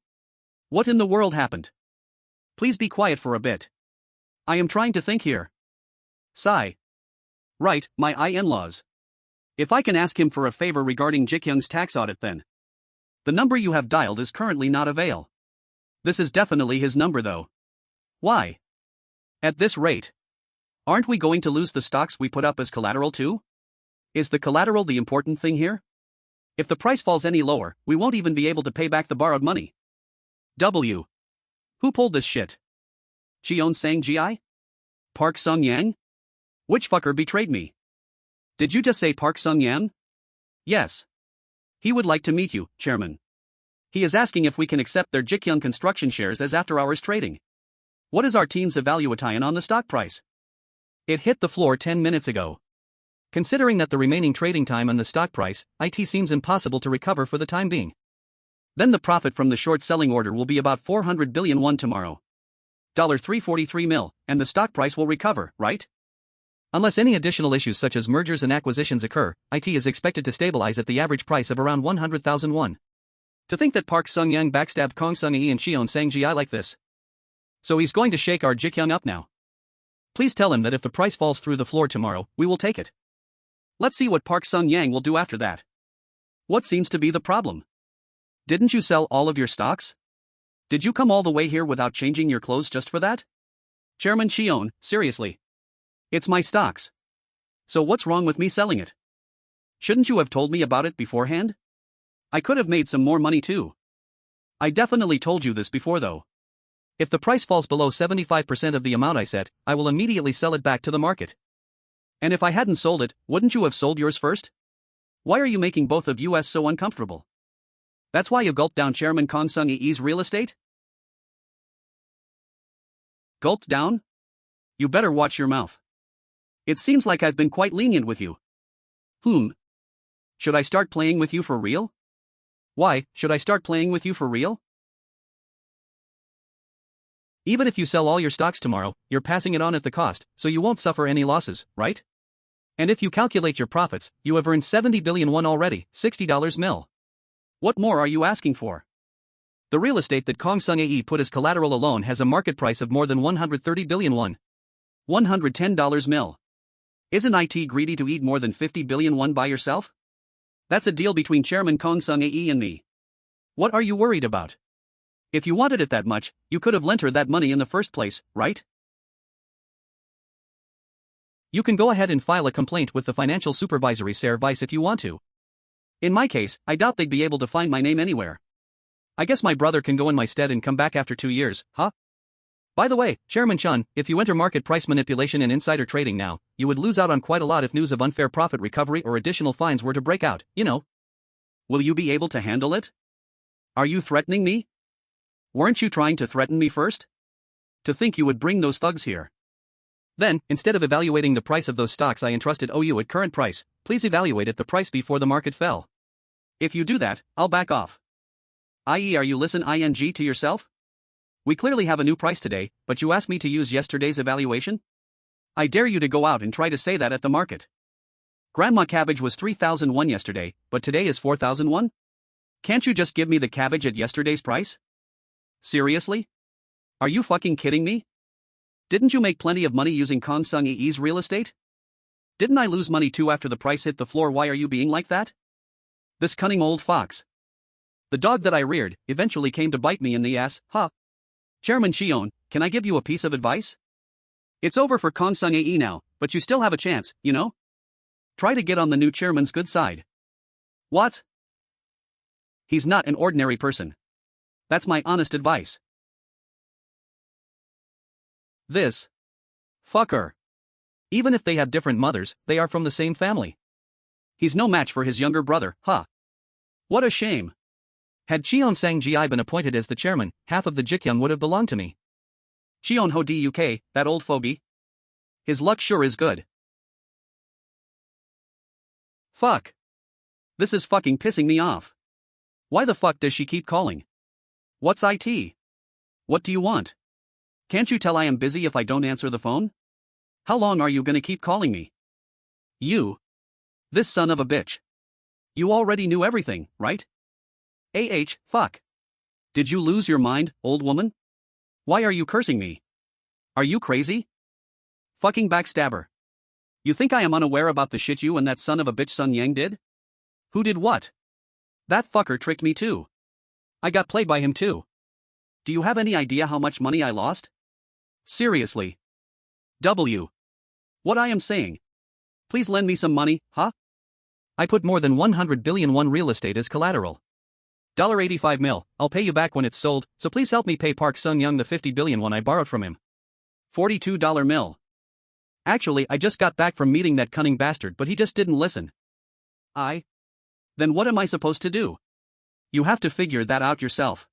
What in the world happened? Please be quiet for a bit. I am trying to think here. Sigh. Right, my in-laws. If I can ask him for a favor regarding Ji Gyoung's tax audit then. The number you have dialed is currently not available. This is definitely his number though. Why? At this rate. Aren't we going to lose the stocks we put up as collateral too? Is the collateral the important thing here? If the price falls any lower, we won't even be able to pay back the borrowed money. W. Who pulled this shit? Cheon Sang Gi? Park Sung Yang? Which fucker betrayed me? Did you just say Park Sung Yang? Yes. He would like to meet you, Chairman. He is asking if we can accept their Ji Gyoung construction shares as after-hours trading. What is our team's evaluation on the stock price? It hit the floor 10 minutes ago. Considering that the remaining trading time on the stock price, it seems impossible to recover for the time being. Then the profit from the short selling order will be about 400 billion won tomorrow. $343 mil, and the stock price will recover, right? Unless any additional issues such as mergers and acquisitions occur, it is expected to stabilize at the average price of around 100,000 won. To think that Park Sung Yang backstabbed Kong Sung Yi and Cheon Sang Gi like this. So he's going to shake our Ji Gyoung up now. Please tell him that if the price falls through the floor tomorrow, we will take it. Let's see what Park Sung Yang will do after that. What seems to be the problem? Didn't you sell all of your stocks? Did you come all the way here without changing your clothes just for that? Chairman Cheon, seriously. It's my stocks. So what's wrong with me selling it? Shouldn't you have told me about it beforehand? I could have made some more money too. I definitely told you this before though. If the price falls below 75% of the amount I set, I will immediately sell it back to the market. And if I hadn't sold it, wouldn't you have sold yours first? Why are you making both of us so uncomfortable? That's why you gulped down Chairman Kong Sung Yi's real estate? Gulped down? You better watch your mouth. It seems like I've been quite lenient with you. Should I start playing with you for real? Why, should I start playing with you for real? Even if you sell all your stocks tomorrow, you're passing it on at the cost, so you won't suffer any losses, right? And if you calculate your profits, you have earned 70 billion won already, $60 mil. What more are you asking for? The real estate that Kong Sung Yi put as collateral alone has a market price of more than 130 billion won. $110 mil. Isn't it greedy to eat more than 50 billion won by yourself? That's a deal between Chairman Kong Sung Yi and me. What are you worried about? If you wanted it that much, you could have lent her that money in the first place, right? You can go ahead and file a complaint with the Financial Supervisory Service if you want to. In my case, I doubt they'd be able to find my name anywhere. I guess my brother can go in my stead and come back after 2 years, huh? By the way, Chairman Chun, if you enter market price manipulation and insider trading now, you would lose out on quite a lot if news of unfair profit recovery or additional fines were to break out, you know. Will you be able to handle it? Are you threatening me? Weren't you trying to threaten me first? To think you would bring those thugs here. Then, instead of evaluating the price of those stocks I entrusted you at current price, please evaluate at the price before the market fell. If you do that, I'll back off. I.e., are you listen ing to yourself? We clearly have a new price today, but you asked me to use yesterday's evaluation? I dare you to go out and try to say that at the market. Grandma cabbage was 3,001 yesterday, but today is 4,001? Can't you just give me the cabbage at yesterday's price? Seriously? Are you fucking kidding me? Didn't you make plenty of money using Kong Sung Yi's real estate? Didn't I lose money too after the price hit the floor? Why are you being like that? This cunning old fox. The dog that I reared eventually came to bite me in the ass, huh? Chairman Cheon, can I give you a piece of advice? It's over for Kong Sung Yi now, but you still have a chance, you know? Try to get on the new chairman's good side. What? He's not an ordinary person. That's my honest advice. This fucker. Even if they have different mothers, they are from the same family. He's no match for his younger brother, huh? What a shame. Had Cheon Sang Gi been appointed as the chairman, half of the Ji Gyoung would have belonged to me. Cheon Ho Duk, that old fogey. His luck sure is good. Fuck. This is fucking pissing me off. Why the fuck does she keep calling? What's it? What do you want? Can't you tell I am busy if I don't answer the phone? How long are you gonna keep calling me? You. This son of a bitch. You already knew everything, right? Fuck. Did you lose your mind, old woman? Why are you cursing me? Are you crazy? Fucking backstabber. You think I am unaware about the shit you and that son of a bitch Sun Yang did? Who did what? That fucker tricked me too. I got played by him too. Do you have any idea how much money I lost? Seriously. What I am saying. Please lend me some money, huh? I put more than 100 billion won real estate as collateral. $85 mil, I'll pay you back when it's sold, so please help me pay Park Sung-young the 50 billion won I borrowed from him. $42 mil. Actually, I just got back from meeting that cunning bastard, but he just didn't listen. Then what am I supposed to do? You have to figure that out yourself.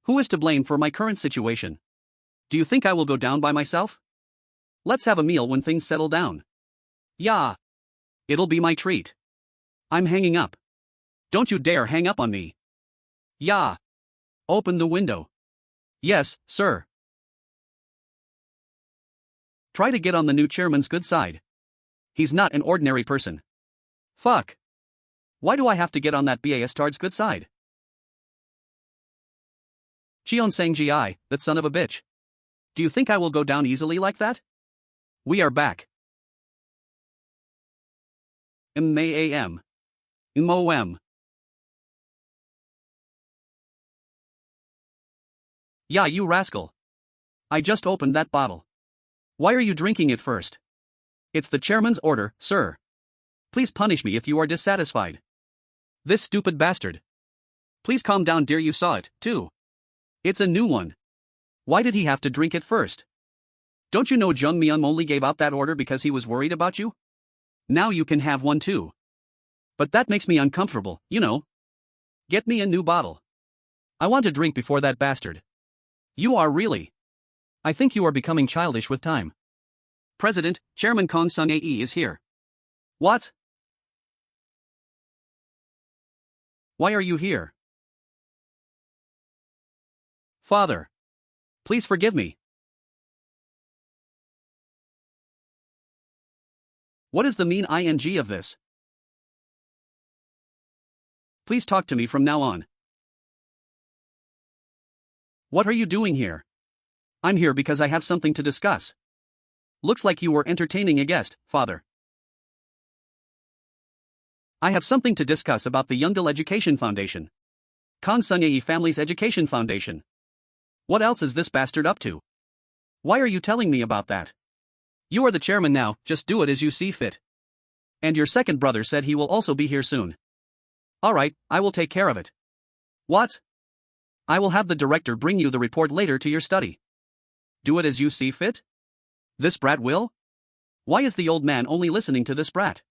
Who is to blame for my current situation? Do you think I will go down by myself? Let's have a meal when things settle down. Yeah. It'll be my treat. I'm hanging up. Don't you dare hang up on me. Yeah. Open the window. Yes, sir. Try to get on the new chairman's good side. He's not an ordinary person. Fuck. Why do I have to get on that bastard's good side? Cheon Sang Gi, that son of a bitch. Do you think I will go down easily like that? We are back. M-A-A-M. M-O-M. Yeah, you rascal. I just opened that bottle. Why are you drinking it first? It's the chairman's order, sir. Please punish me if you are dissatisfied. This stupid bastard. Please calm down, dear, you saw it, too. It's a new one. Why did he have to drink it first? Don't you know Joong Myung only gave out that order because he was worried about you? Now you can have one too. But that makes me uncomfortable, you know. Get me a new bottle. I want to drink before that bastard. You are really. I think you are becoming childish with time. President, Chairman Kong Sun-ae is here. What? Why are you here? Father. Please forgive me. What is the mean ing of this? Please talk to me from now on. What are you doing here? I'm here because I have something to discuss. Looks like you were entertaining a guest, Father. I have something to discuss about the Youngdal Education Foundation. Kong Sun-ae Family's Education Foundation. What else is this bastard up to? Why are you telling me about that? You are the chairman now, just do it as you see fit. And your second brother said he will also be here soon. Alright, I will take care of it. What? I will have the director bring you the report later to your study. Do it as you see fit? This brat will? Why is the old man only listening to this brat?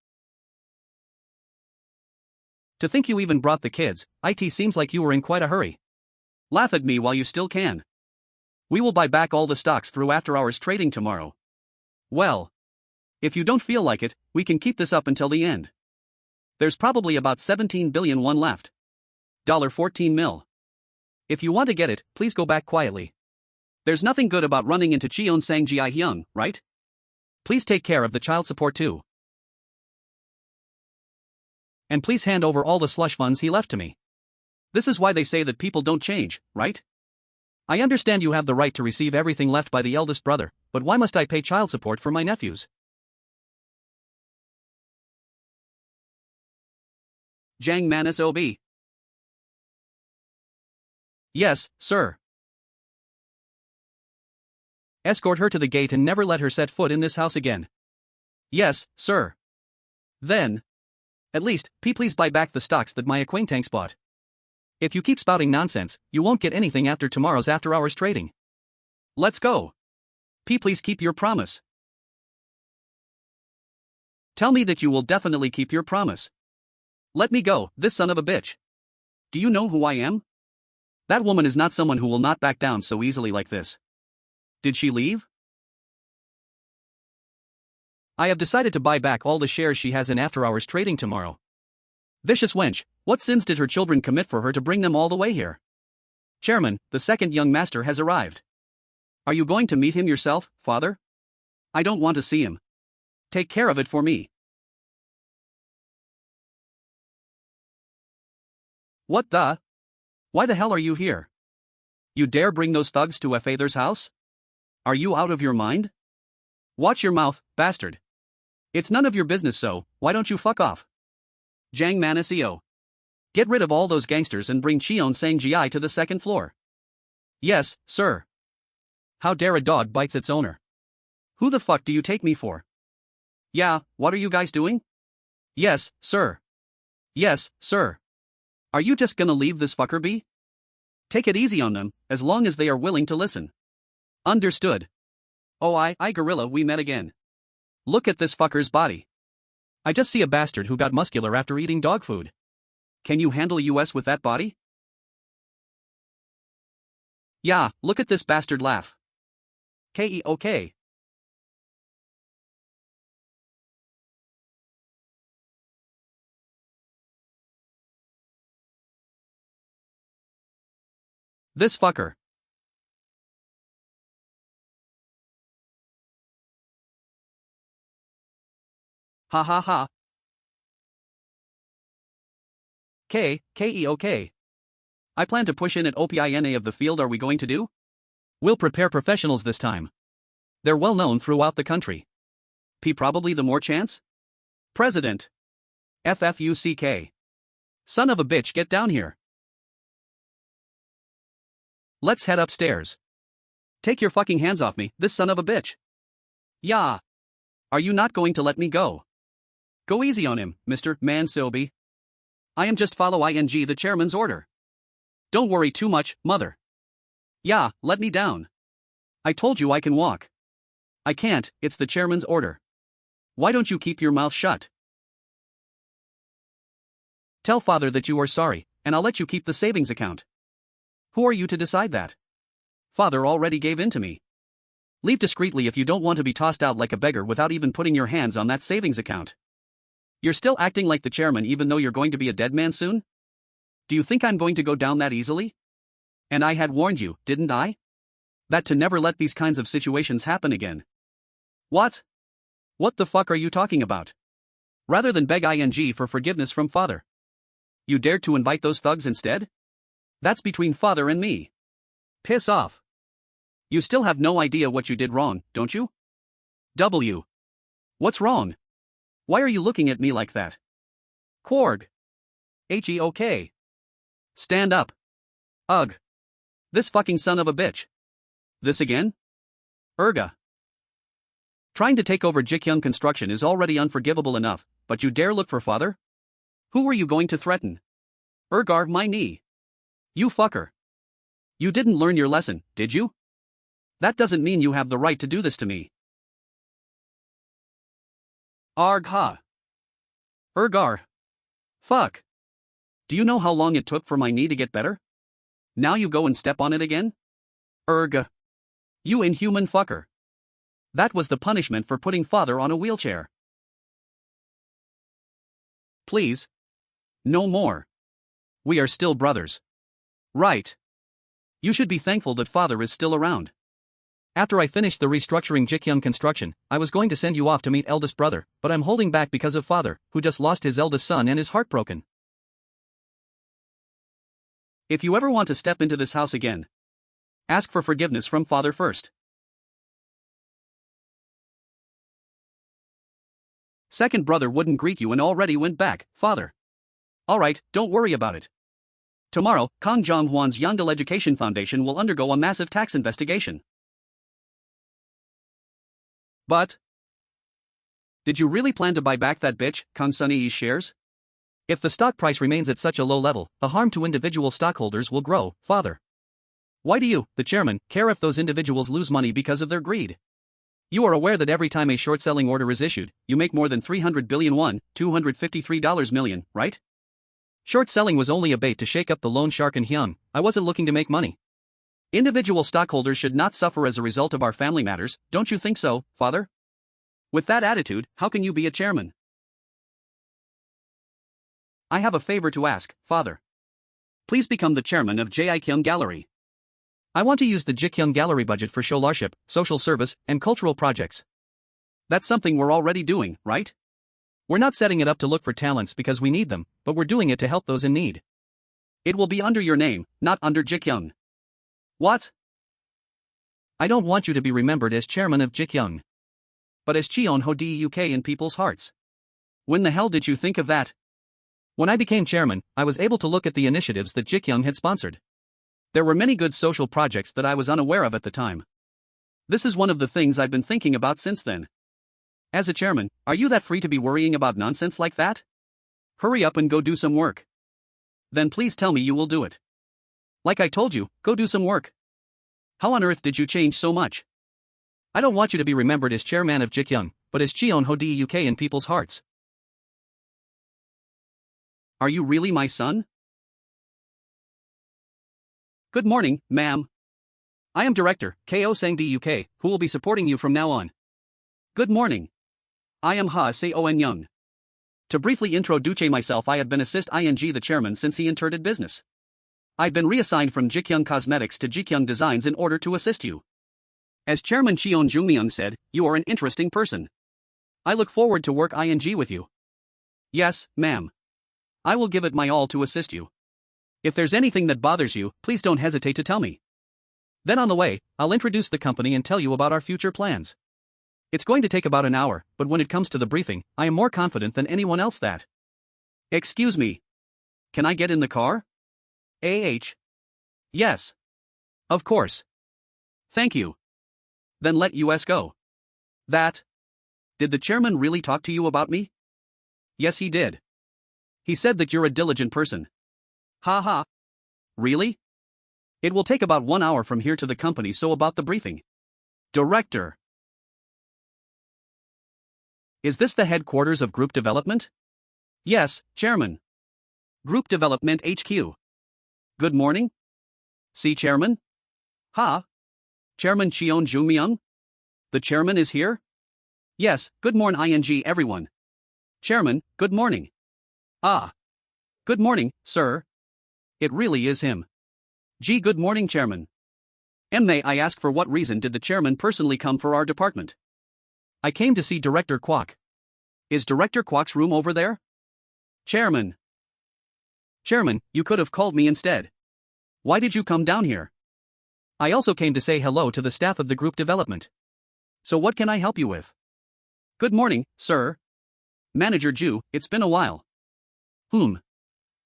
To think you even brought the kids, it seems like you were in quite a hurry. Laugh at me while you still can. We will buy back all the stocks through after-hours trading tomorrow. Well, if you don't feel like it, we can keep this up until the end. There's probably about 17 billion won left. $14 mil. If you want to get it, please go back quietly. There's nothing good about running into Cheon Sang Gi Hyung, right? Please take care of the child support too. And please hand over all the slush funds he left to me. This is why they say that people don't change, right? I understand you have the right to receive everything left by the eldest brother, but why must I pay child support for my nephews? Jang Manis OB. Yes, sir. Escort her to the gate and never let her set foot in this house again. Yes, sir. Then, at least, please buy back the stocks that my acquaintance bought. If you keep spouting nonsense, you won't get anything after tomorrow's after-hours trading. Let's go. Please keep your promise. Tell me that you will definitely keep your promise. Let me go, this son of a bitch. Do you know who I am? That woman is not someone who will not back down so easily like this. Did she leave? I have decided to buy back all the shares she has in after-hours trading tomorrow. Vicious wench, what sins did her children commit for her to bring them all the way here? Chairman, the second young master has arrived. Are you going to meet him yourself, father? I don't want to see him. Take care of it for me. What the? Why the hell are you here? You dare bring those thugs to a father's house? Are you out of your mind? Watch your mouth, bastard. It's none of your business, so why don't you fuck off? Jang Man SEO. Get rid of all those gangsters and bring Cheon Sang Gi to the second floor. Yes, sir. How dare a dog bites its owner? Who the fuck do you take me for? Yeah, what are you guys doing? Yes, sir. Yes, sir. Are you just gonna leave this fucker be? Take it easy on them, as long as they are willing to listen. Understood. Oh, I gorilla, we met again. Look at this fucker's body. I just see a bastard who got muscular after eating dog food. Can you handle US with that body? Yeah, look at this bastard laugh. Okay. This fucker. Ha ha ha. Okay. I plan to push in at OPINA of the field. Are we going to do? We'll prepare professionals this time. They're well known throughout the country. P probably the more chance? President. FFUCK. Son of a bitch, get down here. Let's head upstairs. Take your fucking hands off me, this son of a bitch. Yeah. Are you not going to let me go? Go easy on him, Mr. Mansobi. I am just follow the chairman's order. Don't worry too much, mother. Yeah, let me down. I told you I can walk. I can't, it's the chairman's order. Why don't you keep your mouth shut? Tell father that you are sorry, and I'll let you keep the savings account. Who are you to decide that? Father already gave in to me. Leave discreetly if you don't want to be tossed out like a beggar without even putting your hands on that savings account. You're still acting like the chairman even though you're going to be a dead man soon? Do you think I'm going to go down that easily? And I had warned you, didn't I? That to never let these kinds of situations happen again. What? What the fuck are you talking about? Rather than beg for forgiveness from father. You dared to invite those thugs instead? That's between father and me. Piss off. You still have no idea what you did wrong, don't you? W. What's wrong? Why are you looking at me like that? Quarg. HEOK. Stand up. Ugh. This fucking son of a bitch. This again? Erga. Trying to take over Ji Gyoung Construction is already unforgivable enough, but you dare look for father? Who were you going to threaten? Ergar, my knee. You fucker. You didn't learn your lesson, did you? That doesn't mean you have the right to do this to me. Arg ha. Ergar. Fuck. Do you know how long it took for my knee to get better? Now you go and step on it again? Erg. You inhuman fucker. That was the punishment for putting father on a wheelchair. Please. No more. We are still brothers. Right. You should be thankful that father is still around. After I finished the restructuring Ji Gyoung Construction, I was going to send you off to meet eldest brother, but I'm holding back because of father, who just lost his eldest son and is heartbroken. If you ever want to step into this house again, ask for forgiveness from father first. Second brother wouldn't greet you and already went back, father. Alright, don't worry about it. Tomorrow, Kang Jong Hwan's Yandel Education Foundation will undergo a massive tax investigation. But did you really plan to buy back that bitch, Kang Sunny's shares? If the stock price remains at such a low level, the harm to individual stockholders will grow, father. Why do you, the chairman, care if those individuals lose money because of their greed? You are aware that every time a short-selling order is issued, you make more than 300 billion won, $253 million, right? Short selling was only a bait to shake up the loan shark in Hyun. I wasn't looking to make money. Individual stockholders should not suffer as a result of our family matters, don't you think so, father? With that attitude, how can you be a chairman? I have a favor to ask, father. Please become the chairman of Ji Gyoung Gallery. I want to use the Ji Gyoung Gallery budget for scholarship, social service, and cultural projects. That's something we're already doing, right? We're not setting it up to look for talents because we need them, but we're doing it to help those in need. It will be under your name, not under Ji Gyoung. What? I don't want you to be remembered as chairman of Ji Gyoung, but as Cheon Duk in people's hearts. When the hell did you think of that? When I became chairman, I was able to look at the initiatives that Ji Gyoung had sponsored. There were many good social projects that I was unaware of at the time. This is one of the things I've been thinking about since then. As a chairman, are you that free to be worrying about nonsense like that? Hurry up and go do some work. Then please tell me you will do it. Like I told you, go do some work. How on earth did you change so much? I don't want you to be remembered as chairman of Ji Gyoung, but as Cheon Duk in people's hearts. Are you really my son? Good morning, ma'am. I am Director, Ko Sang Duk, who will be supporting you from now on. Good morning. I am Seong Myung. To briefly introduce myself, I have been assist ing the chairman since he entered business. I've been reassigned from Ji Gyoung Cosmetics to Ji Gyoung Designs in order to assist you. As Chairman Cheon Joong Myung said, you are an interesting person. I look forward to work ing with you. Yes, ma'am. I will give it my all to assist you. If there's anything that bothers you, please don't hesitate to tell me. Then on the way, I'll introduce the company and tell you about our future plans. It's going to take about an hour, but when it comes to the briefing, I am more confident than anyone else that. Excuse me. Can I get in the car? Yes. Of course. Thank you. Then let us go. That. Did the chairman really talk to you about me? Yes, he did. He said that you're a diligent person. Ha ha. Really? It will take about 1 hour from here to the company, so about the briefing. Director. Is this the headquarters of Group Development? Yes, Chairman. Group Development HQ. Good morning. See Chairman? Ha. Chairman Cheon Joong Myung? The chairman is here? Yes, good morning everyone. Chairman, good morning. Ah. Good morning, sir. It really is him. Gee, good morning, Chairman. May I ask for what reason did the chairman personally come for our department? I came to see Director Kwok. Is Director Kwok's room over there? Chairman. Chairman, you could have called me instead. Why did you come down here? I also came to say hello to the staff of the group development. So what can I help you with? Good morning, sir. Manager Ju, it's been a while.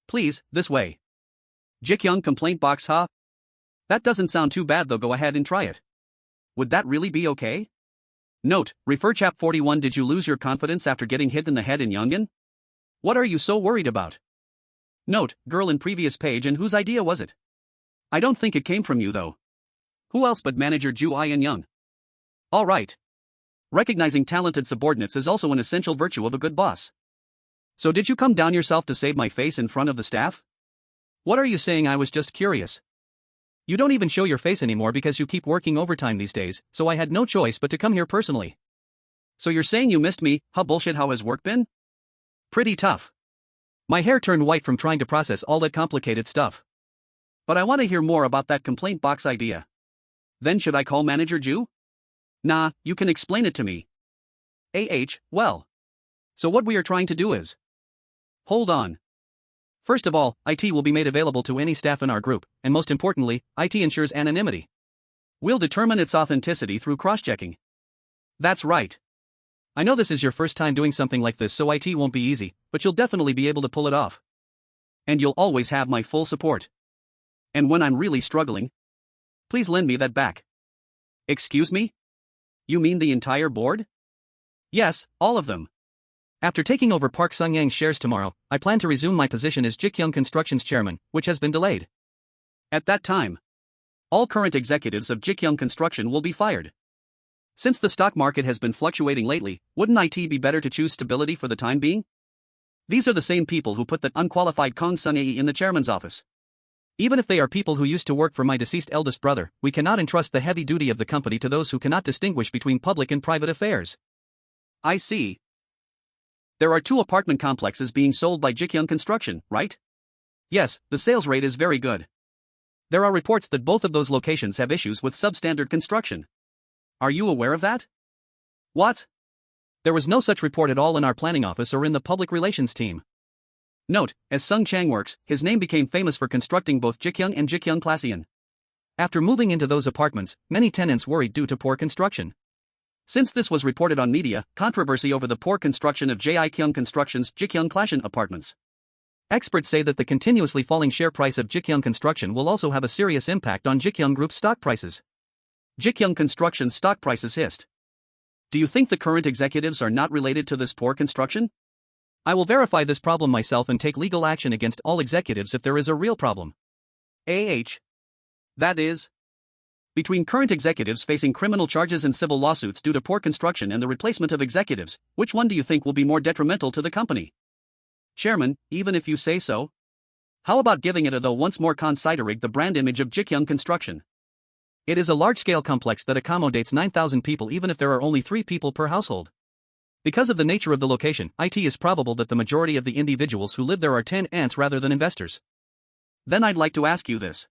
Please, this way. Ji Gyoung complaint box, huh? That doesn't sound too bad though, go ahead and try it. Would that really be okay? Note, refer chap 41. Did you lose your confidence after getting hit in the head in Yongin? What are you so worried about? Note, girl in previous page, and whose idea was it? I don't think it came from you though. Who else but manager Ju In Young? Alright. Recognizing talented subordinates is also an essential virtue of a good boss. So did you come down yourself to save my face in front of the staff? What are you saying? I was just curious. You don't even show your face anymore because you keep working overtime these days, so I had no choice but to come here personally. So you're saying you missed me, huh? Bullshit. How has work been? Pretty tough. My hair turned white from trying to process all that complicated stuff. But I want to hear more about that complaint box idea. Then should I call manager Ju? Nah, you can explain it to me. Well. So what we are trying to do is. Hold on. First of all, IT will be made available to any staff in our group, and most importantly, IT ensures anonymity. We'll determine its authenticity through cross-checking. That's right. I know this is your first time doing something like this, so IT won't be easy, but you'll definitely be able to pull it off. And you'll always have my full support. And when I'm really struggling, please lend me that back. Excuse me? You mean the entire board? Yes, all of them. After taking over Park Sung-yang's shares tomorrow, I plan to resume my position as Ji Gyoung Construction's chairman, which has been delayed. At that time, all current executives of Ji Gyoung Construction will be fired. Since the stock market has been fluctuating lately, wouldn't it be better to choose stability for the time being? These are the same people who put that unqualified Kong Sun-ae in the chairman's office. Even if they are people who used to work for my deceased eldest brother, we cannot entrust the heavy duty of the company to those who cannot distinguish between public and private affairs. I see. There are 2 apartment complexes being sold by Ji Gyoung Construction, right? Yes, the sales rate is very good. There are reports that both of those locations have issues with substandard construction. Are you aware of that? What? There was no such report at all in our planning office or in the public relations team. Note, as Seong Chang works, his name became famous for constructing both Ji Gyoung and Ji Gyoung Placian. After moving into those apartments, many tenants worried due to poor construction. Since this was reported on media, controversy over the poor construction of Ji Gyoung Construction's Ji Gyoung Placian apartments. Experts say that the continuously falling share price of Ji Gyoung Construction will also have a serious impact on Ji Gyoung Group's stock prices. Ji Gyoung Construction's stock prices hissed. Do you think the current executives are not related to this poor construction? I will verify this problem myself and take legal action against all executives if there is a real problem. That is, between current executives facing criminal charges and civil lawsuits due to poor construction and the replacement of executives, which one do you think will be more detrimental to the company? Chairman, even if you say so? How about giving it a though once more considering the brand image of Ji Gyoung Construction? It is a large-scale complex that accommodates 9,000 people even if there are only 3 people per household. Because of the nature of the location, it is probable that the majority of the individuals who live there are tenants rather than investors. Then I'd like to ask you this.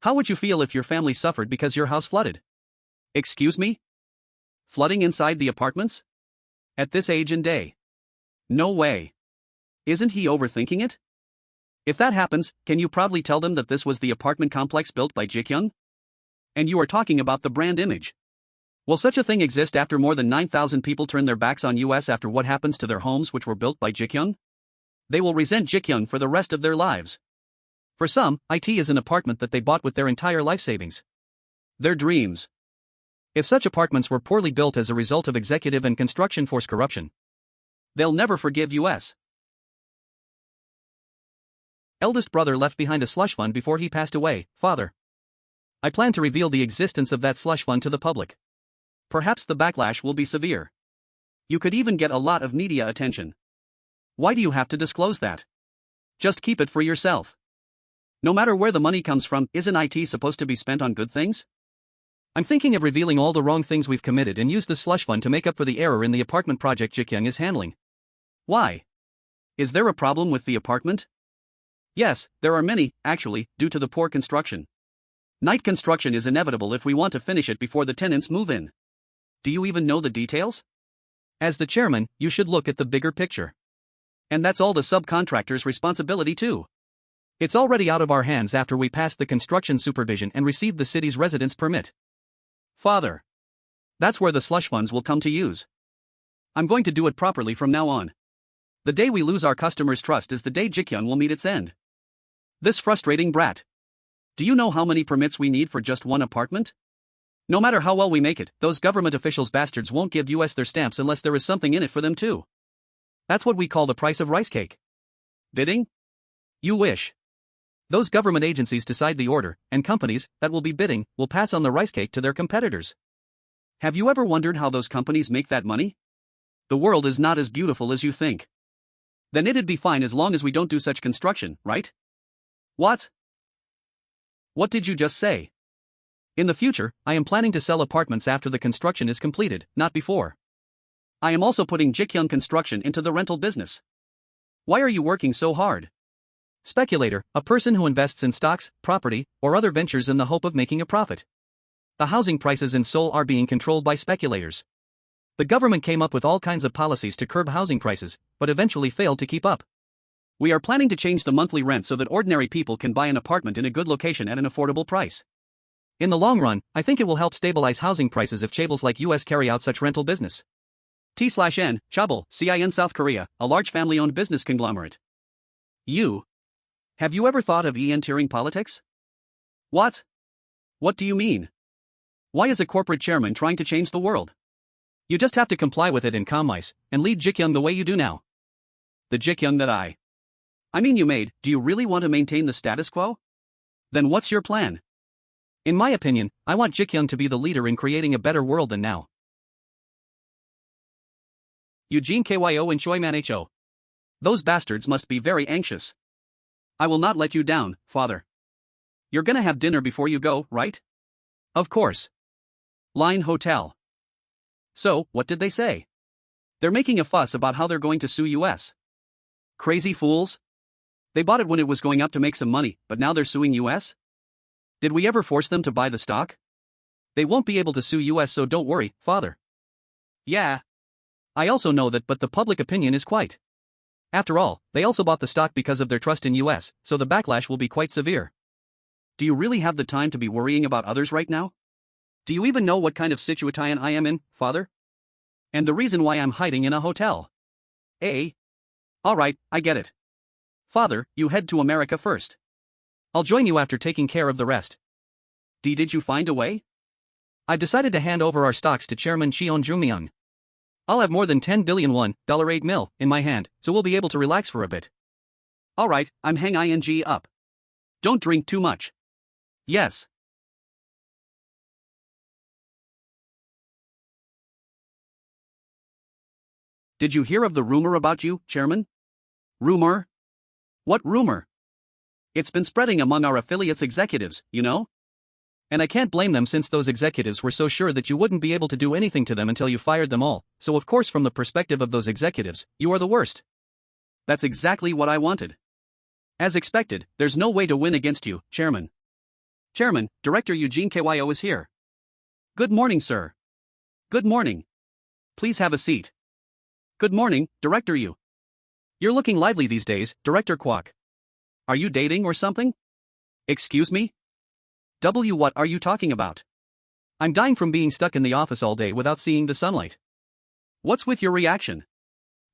How would you feel if your family suffered because your house flooded? Excuse me? Flooding inside the apartments? At this age and day? No way. Isn't he overthinking it? If that happens, can you proudly tell them that this was the apartment complex built by Ji Gyoung? And you are talking about the brand image. Will such a thing exist after more than 9,000 people turn their backs on US after what happens to their homes which were built by Ji Gyoung? They will resent Ji Gyoung for the rest of their lives. For some, it is an apartment that they bought with their entire life savings. Their dreams. If such apartments were poorly built as a result of executive and construction force corruption, they'll never forgive US. Eldest brother left behind a slush fund before he passed away. Father, I plan to reveal the existence of that slush fund to the public. Perhaps the backlash will be severe. You could even get a lot of media attention. Why do you have to disclose that? Just keep it for yourself. No matter where the money comes from, isn't it supposed to be spent on good things? I'm thinking of revealing all the wrong things we've committed and use the slush fund to make up for the error in the apartment project Ji Gyoung is handling. Why? Is there a problem with the apartment? Yes, there are many, actually, due to the poor construction. Night construction is inevitable if we want to finish it before the tenants move in. Do you even know the details? As the chairman, you should look at the bigger picture. And that's all the subcontractor's responsibility too. It's already out of our hands after we passed the construction supervision and received the city's residence permit. Father. That's where the slush funds will come to use. I'm going to do it properly from now on. The day we lose our customers' trust is the day Ji Gyoung will meet its end. This frustrating brat. Do you know how many permits we need for just one apartment? No matter how well we make it, those government officials bastards won't give US their stamps unless there is something in it for them too. That's what we call the price of rice cake. Bidding? You wish. Those government agencies decide the order, and companies that will be bidding will pass on the rice cake to their competitors. Have you ever wondered how those companies make that money? The world is not as beautiful as you think. Then it'd be fine as long as we don't do such construction, right? What? What did you just say? In the future, I am planning to sell apartments after the construction is completed, not before. I am also putting Ji Gyoung Construction into the rental business. Why are you working so hard? Speculator, a person who invests in stocks, property, or other ventures in the hope of making a profit. The housing prices in Seoul are being controlled by speculators. The government came up with all kinds of policies to curb housing prices, but eventually failed to keep up. We are planning to change the monthly rent so that ordinary people can buy an apartment in a good location at an affordable price. In the long run, I think it will help stabilize housing prices if chaebol like US carry out such rental business. T/N, Chaebol, CIN South Korea, a large family-owned business conglomerate. Have you ever thought of entering politics? What? What do you mean? Why is a corporate chairman trying to change the world? You just have to comply with it in compromise, and lead Ji Gyoung the way you do now. The Ji Gyoung that I mean you made, do you really want to maintain the status quo? Then what's your plan? In my opinion, I want Ji Gyoung to be the leader in creating a better world than now. Eugene Kyo and Choi Man Ho. Those bastards must be very anxious. I will not let you down, father. You're gonna have dinner before you go, right? Of course. Line Hotel. So, what did they say? They're making a fuss about how they're going to sue US. Crazy fools. They bought it when it was going up to make some money, but now they're suing US? Did we ever force them to buy the stock? They won't be able to sue US, so don't worry, father. Yeah. I also know that, but the public opinion is quite After all, they also bought the stock because of their trust in US, so the backlash will be quite severe. Do you really have the time to be worrying about others right now? Do you even know what kind of situation I am in, father? And the reason why I'm hiding in a hotel? Alright, I get it. Father, you head to America first. I'll join you after taking care of the rest. Did you find a way? I've decided to hand over our stocks to Chairman Cheon Joong Myung. I'll have more than 10 billion won, $8 mil, in my hand, so we'll be able to relax for a bit. Alright, I'm hang ing up. Don't drink too much. Yes. Did you hear of the rumor about you, Chairman? Rumor? What rumor? It's been spreading among our affiliates' executives, you know? And I can't blame them since those executives were so sure that you wouldn't be able to do anything to them until you fired them all, so of course from the perspective of those executives, you are the worst. That's exactly what I wanted. As expected, there's no way to win against you, Chairman. Chairman, Director Eugene Kyo is here. Good morning, sir. Good morning. Please have a seat. Good morning, Director Yu. You're looking lively these days, Director Kwok. Are you dating or something? Excuse me? What are you talking about? I'm dying from being stuck in the office all day without seeing the sunlight. What's with your reaction?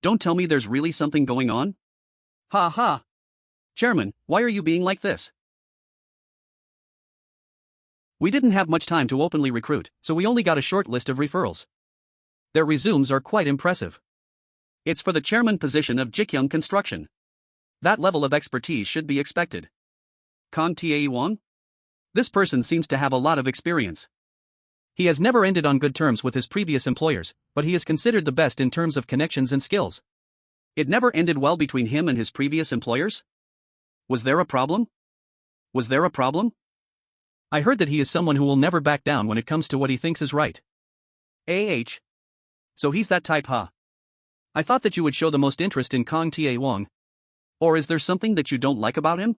Don't tell me there's really something going on? Ha ha. Chairman, why are you being like this? We didn't have much time to openly recruit, so we only got a short list of referrals. Their resumes are quite impressive. It's for the chairman position of Ji Gyoung Construction. That level of expertise should be expected. Kang Tae-won? This person seems to have a lot of experience. He has never ended on good terms with his previous employers, but he is considered the best in terms of connections and skills. It never ended well between him and his previous employers? Was there a problem? Was there a problem? I heard that he is someone who will never back down when it comes to what he thinks is right. So he's that type, huh? I thought that you would show the most interest in Kang Tae-won. Or is there something that you don't like about him?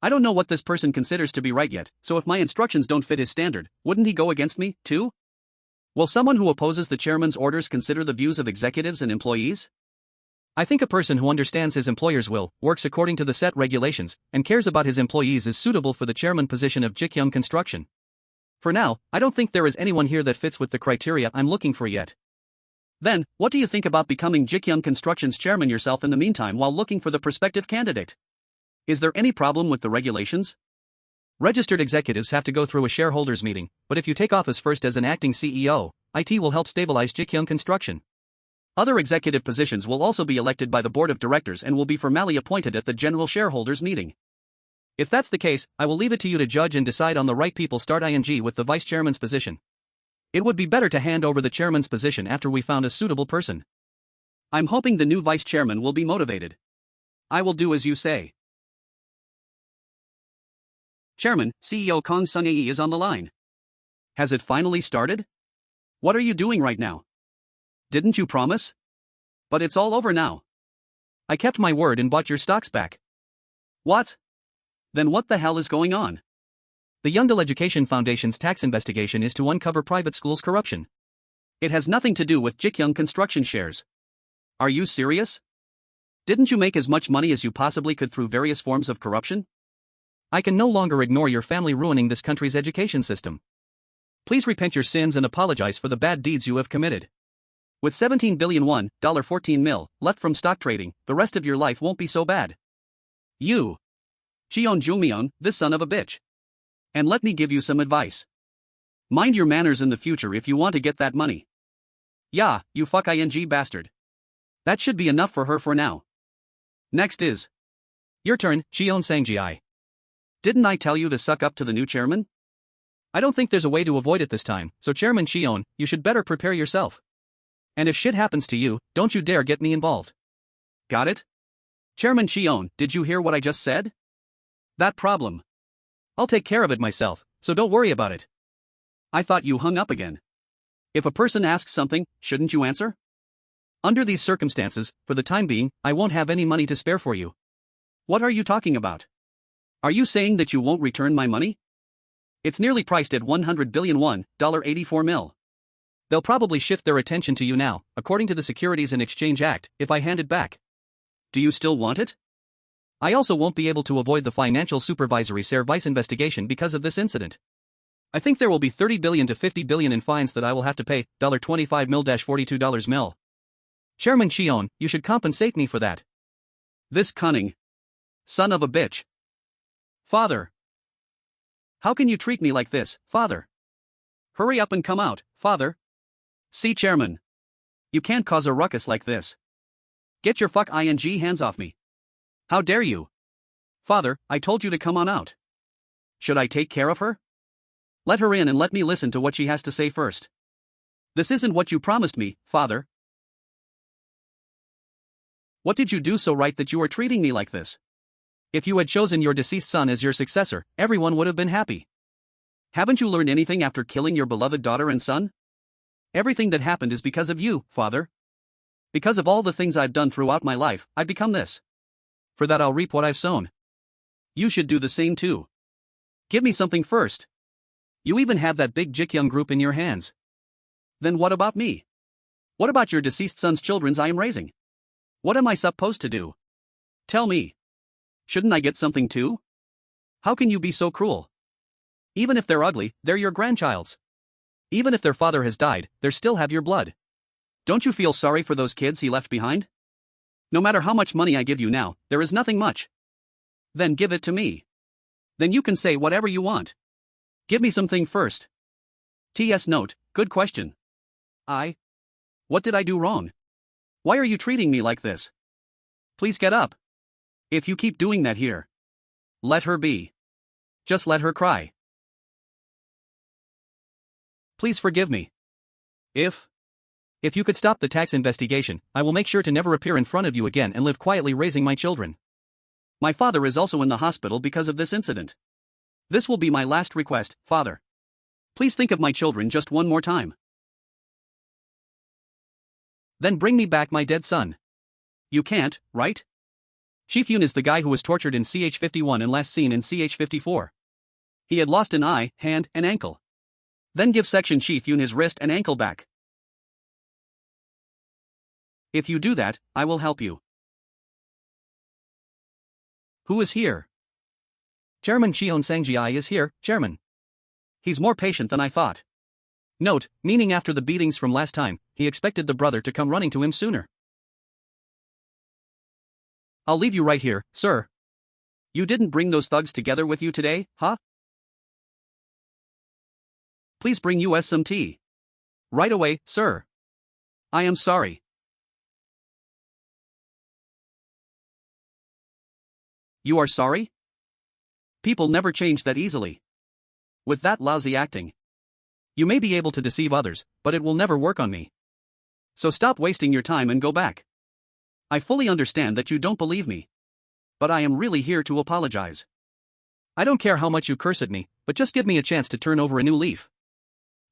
I don't know what this person considers to be right yet, so if my instructions don't fit his standard, wouldn't he go against me, too? Will someone who opposes the chairman's orders consider the views of executives and employees? I think a person who understands his employer's will, works according to the set regulations, and cares about his employees is suitable for the chairman position of Ji Gyoung Construction. For now, I don't think there is anyone here that fits with the criteria I'm looking for yet. Then, what do you think about becoming Ji Gyoung Construction's chairman yourself in the meantime while looking for the prospective candidate? Is there any problem with the regulations? Registered executives have to go through a shareholders meeting, but if you take office first as an acting CEO, IT will help stabilize Ji Gyoung Construction. Other executive positions will also be elected by the board of directors and will be formally appointed at the general shareholders meeting. If that's the case, I will leave it to you to judge and decide on the right people. With the vice chairman's position. It would be better to hand over the chairman's position after we found a suitable person. I'm hoping the new vice chairman will be motivated. I will do as you say. Chairman, CEO Kang Sun-ae is on the line. Has it finally started? What are you doing right now? Didn't you promise? But it's all over now. I kept my word and bought your stocks back. What? Then what the hell is going on? The Youngdale Education Foundation's tax investigation is to uncover private schools' corruption. It has nothing to do with Ji Gyoung Construction shares. Are you serious? Didn't you make as much money as you possibly could through various forms of corruption? I can no longer ignore your family ruining this country's education system. Please repent your sins and apologize for the bad deeds you have committed. With 17 billion won, $14 mil, left from stock trading, the rest of your life won't be so bad. You, Cheon Joong Myung, this son of a bitch. And let me give you some advice. Mind your manners in the future if you want to get that money. Yeah, you ing bastard. That should be enough for her for now. Next is your turn, Cheon Sang-ji. Didn't I tell you to suck up to the new chairman? I don't think there's a way to avoid it this time, so Chairman Cheon, you should better prepare yourself. And if shit happens to you, don't you dare get me involved. Got it? Chairman Cheon, did you hear what I just said? That problem. I'll take care of it myself, so don't worry about it. I thought you hung up again. If a person asks something, shouldn't you answer? Under these circumstances, for the time being, I won't have any money to spare for you. What are you talking about? Are you saying that you won't return my money? It's nearly priced at 100 billion won, $84 mil. They'll probably shift their attention to you now, according to the Securities and Exchange Act, if I hand it back. Do you still want it? I also won't be able to avoid the financial supervisory service investigation because of this incident. I think there will be 30 billion to 50 billion in fines that I will have to pay, $25 mil-$42 mil. Chairman Cheon, you should compensate me for that. This cunning son of a bitch. Father. How can you treat me like this, father? Hurry up and come out, father. See, Chairman. You can't cause a ruckus like this. Get your hands off me. How dare you? Father, I told you to come on out. Should I take care of her? Let her in and let me listen to what she has to say first. This isn't what you promised me, father. What did you do so right that you are treating me like this? If you had chosen your deceased son as your successor, everyone would have been happy. Haven't you learned anything after killing your beloved daughter and son? Everything that happened is because of you, father. Because of all the things I've done throughout my life, I've become this. For that I'll reap what I've sown. You should do the same too. Give me something first. You even have that big Ji Gyoung Group in your hands. Then what about me? What about your deceased son's children I am raising? What am I supposed to do? Tell me. Shouldn't I get something too? How can you be so cruel? Even if they're ugly, they're your grandchild's. Even if their father has died, they still have your blood. Don't you feel sorry for those kids he left behind? No matter how much money I give you now, there is nothing much. Then give it to me. Then you can say whatever you want. Give me something first. T.S. Note, good question. What did I do wrong? Why are you treating me like this? Please get up. If you keep doing that here, let her be. Just let her cry. Please forgive me. If you could stop the tax investigation, I will make sure to never appear in front of you again and live quietly raising my children. My father is also in the hospital because of this incident. This will be my last request, father. Please think of my children just one more time. Then bring me back my dead son. You can't, right? Chi-Fyun is the guy who was tortured in CH-51 and last seen in CH-54. He had lost an eye, hand, and ankle. Then give Section Chi-Fyun his wrist and ankle back. If you do that, I will help you. Who is here? Chairman Cheon Sang-ji is here, Chairman. He's more patient than I thought. Note, meaning after the beatings from last time, he expected the brother to come running to him sooner. I'll leave you right here, sir. You didn't bring those thugs together with you today, huh? Please bring us some tea. Right away, sir. I am sorry. You are sorry? People never change that easily. With that lousy acting. You may be able to deceive others, but it will never work on me. So stop wasting your time and go back. I fully understand that you don't believe me. But I am really here to apologize. I don't care how much you curse at me, but just give me a chance to turn over a new leaf.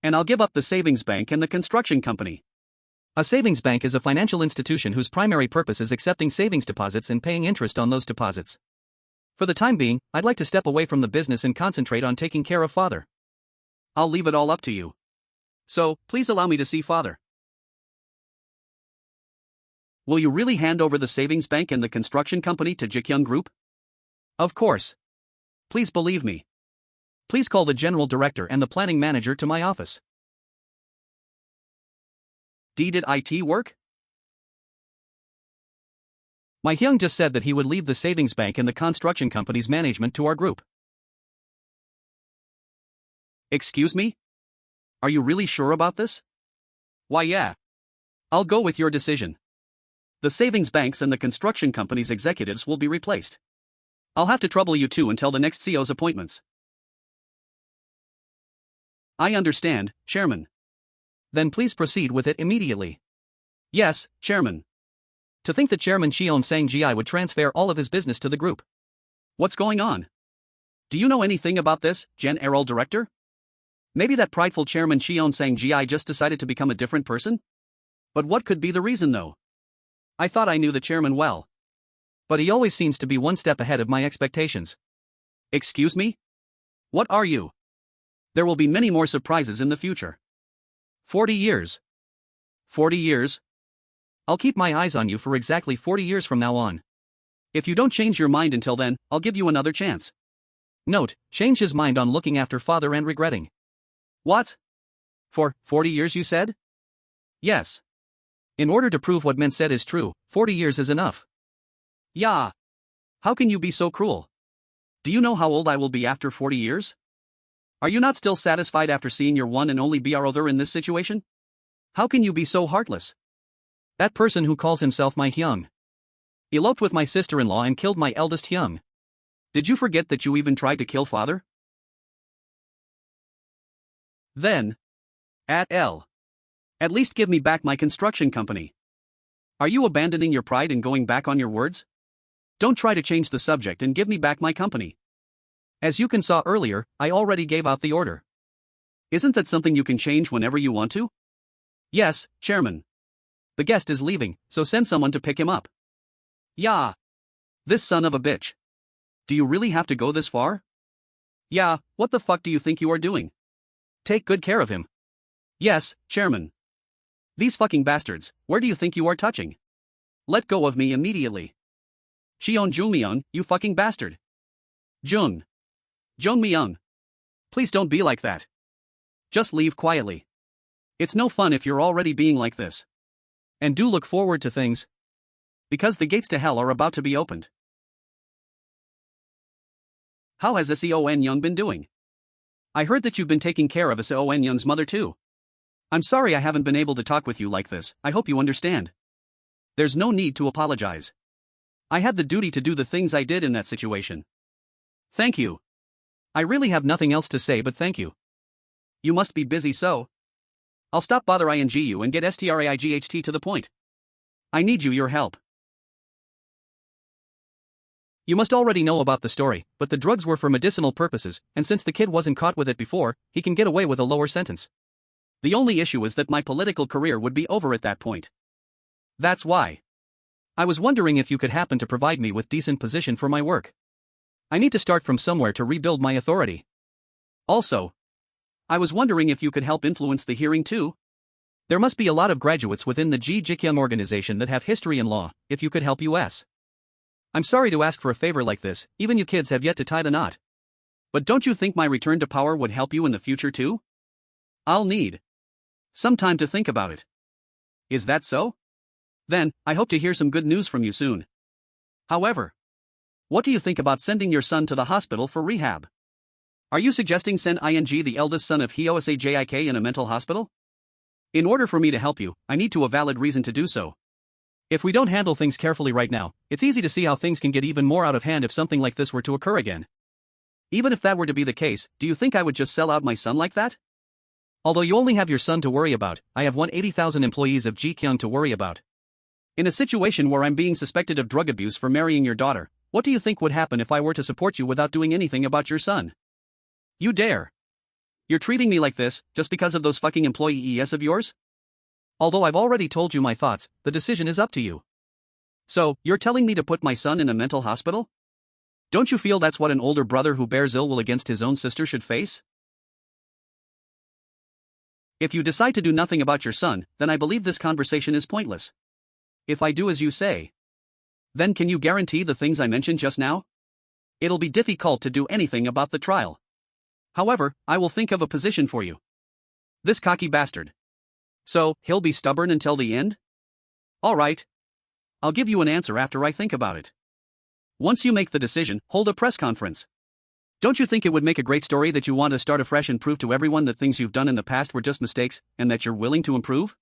And I'll give up the savings bank and the construction company. A savings bank is a financial institution whose primary purpose is accepting savings deposits and paying interest on those deposits. For the time being, I'd like to step away from the business and concentrate on taking care of father. I'll leave it all up to you. So, please allow me to see father. Will you really hand over the savings bank and the construction company to Ji Gyoung Group? Of course. Please believe me. Please call the general director and the planning manager to my office. Did it work? My Hyung just said that he would leave the savings bank and the construction company's management to our group. Excuse me? Are you really sure about this? Why yeah. I'll go with your decision. The savings banks and the construction company's executives will be replaced. I'll have to trouble you too until the next CEO's appointments. I understand, Chairman. Then please proceed with it immediately. Yes, Chairman. To think that Chairman Cheon Sang-ji would transfer all of his business to the group. What's going on? Do you know anything about this, General Director? Maybe that prideful Chairman Cheon Sang-ji just decided to become a different person? But what could be the reason though? I thought I knew the chairman well. But he always seems to be one step ahead of my expectations. Excuse me? What are you? There will be many more surprises in the future. 40 years. 40 years? I'll keep my eyes on you for exactly 40 years from now on. If you don't change your mind until then, I'll give you another chance. Note, change his mind on looking after father and regretting. What? For 40 years you said? Yes. In order to prove what men said is true, 40 years is enough. Yeah. How can you be so cruel? Do you know how old I will be after 40 years? Are you not still satisfied after seeing your one and only brother in this situation? How can you be so heartless? That person who calls himself my Hyung eloped with my sister-in-law and killed my eldest Hyung. Did you forget that you even tried to kill father? Then, at least give me back my construction company. Are you abandoning your pride and going back on your words? Don't try to change the subject and give me back my company. As you can saw earlier, I already gave out the order. Isn't that something you can change whenever you want to? Yes, Chairman. The guest is leaving, so send someone to pick him up. Yeah. This son of a bitch. Do you really have to go this far? Yeah, what the fuck do you think you are doing? Take good care of him. Yes, Chairman. These fucking bastards, where do you think you are touching? Let go of me immediately. Cheon Joong Myung, you fucking bastard. Joong Myung. Please don't be like that. Just leave quietly. It's no fun if you're already being like this. And do look forward to things. Because the gates to hell are about to be opened. How has Seon Young been doing? I heard that you've been taking care of Seon Young's mother too. I'm sorry I haven't been able to talk with you like this, I hope you understand. There's no need to apologize. I had the duty to do the things I did in that situation. Thank you. I really have nothing else to say but thank you. You must be busy so. I'll stop bothering you and get straight to the point. I need your help. You must already know about the story, but the drugs were for medicinal purposes, and since the kid wasn't caught with it before, he can get away with a lower sentence. The only issue is that my political career would be over at that point. That's why. I was wondering if you could happen to provide me with decent position for my work. I need to start from somewhere to rebuild my authority. Also, I was wondering if you could help influence the hearing too. There must be a lot of graduates within the Ji Gyoung organization that have history in law, if you could help us. I'm sorry to ask for a favor like this, even you kids have yet to tie the knot. But don't you think my return to power would help you in the future too? I'll need some time to think about it. Is that so? Then, I hope to hear some good news from you soon. However, what do you think about sending your son to the hospital for rehab? Are you suggesting send the eldest son of Hyosajik in a mental hospital? In order for me to help you, I need to a valid reason to do so. If we don't handle things carefully right now, it's easy to see how things can get even more out of hand if something like this were to occur again. Even if that were to be the case, do you think I would just sell out my son like that? Although you only have your son to worry about, I have 180,000 employees of Ji Gyoung to worry about. In a situation where I'm being suspected of drug abuse for marrying your daughter, what do you think would happen if I were to support you without doing anything about your son? You dare. You're treating me like this, just because of those fucking employees of yours? Although I've already told you my thoughts, the decision is up to you. So, you're telling me to put my son in a mental hospital? Don't you feel that's what an older brother who bears ill will against his own sister should face? If you decide to do nothing about your son, then I believe this conversation is pointless. If I do as you say, then can you guarantee the things I mentioned just now? It'll be difficult to do anything about the trial. However, I will think of a position for you. This cocky bastard. So, he'll be stubborn until the end? Alright. I'll give you an answer after I think about it. Once you make the decision, hold a press conference. Don't you think it would make a great story that you want to start afresh and prove to everyone that things you've done in the past were just mistakes, and that you're willing to improve?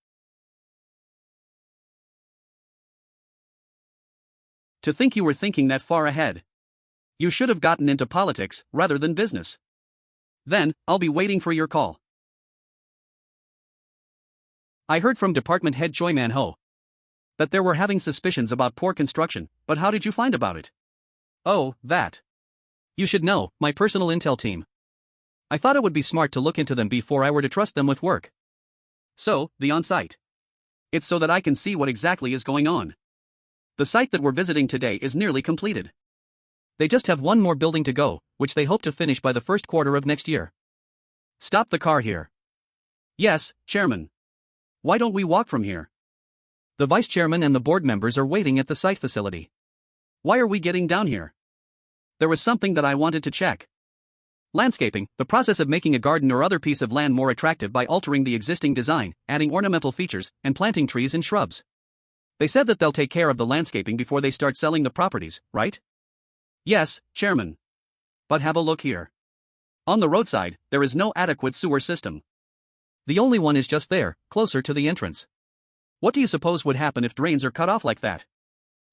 To think you were thinking that far ahead. You should have gotten into politics, rather than business. Then, I'll be waiting for your call. I heard from Department Head Choi Man-ho that there were having suspicions about poor construction, but how did you find about it? Oh, that. You should know, my personal intel team. I thought it would be smart to look into them before I were to trust them with work. So, the on-site. It's so that I can see what exactly is going on. The site that we're visiting today is nearly completed. They just have one more building to go, which they hope to finish by the first quarter of next year. Stop the car here. Yes, Chairman. Why don't we walk from here? The vice chairman and the board members are waiting at the site facility. Why are we getting down here? There was something that I wanted to check. Landscaping, the process of making a garden or other piece of land more attractive by altering the existing design, adding ornamental features, and planting trees and shrubs. They said that they'll take care of the landscaping before they start selling the properties, right? Yes, Chairman. But have a look here. On the roadside, there is no adequate sewer system. The only one is just there, closer to the entrance. What do you suppose would happen if drains are cut off like that?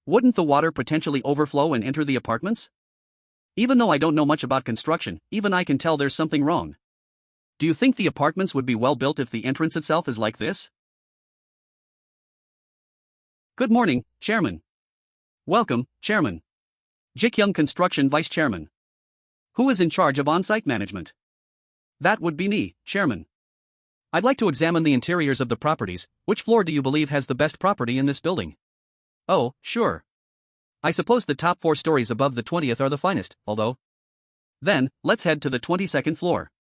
Wouldn't the water potentially overflow and enter the apartments? Even though I don't know much about construction, even I can tell there's something wrong. Do you think the apartments would be well built if the entrance itself is like this? Good morning, Chairman. Welcome, Chairman. Ji Gyoung Construction Vice Chairman. Who is in charge of on-site management? That would be me, Chairman. I'd like to examine the interiors of the properties. Which floor do you believe has the best property in this building? Oh, sure. I suppose the top 4 stories above the 20th are the finest, although. Then, let's head to the 22nd floor.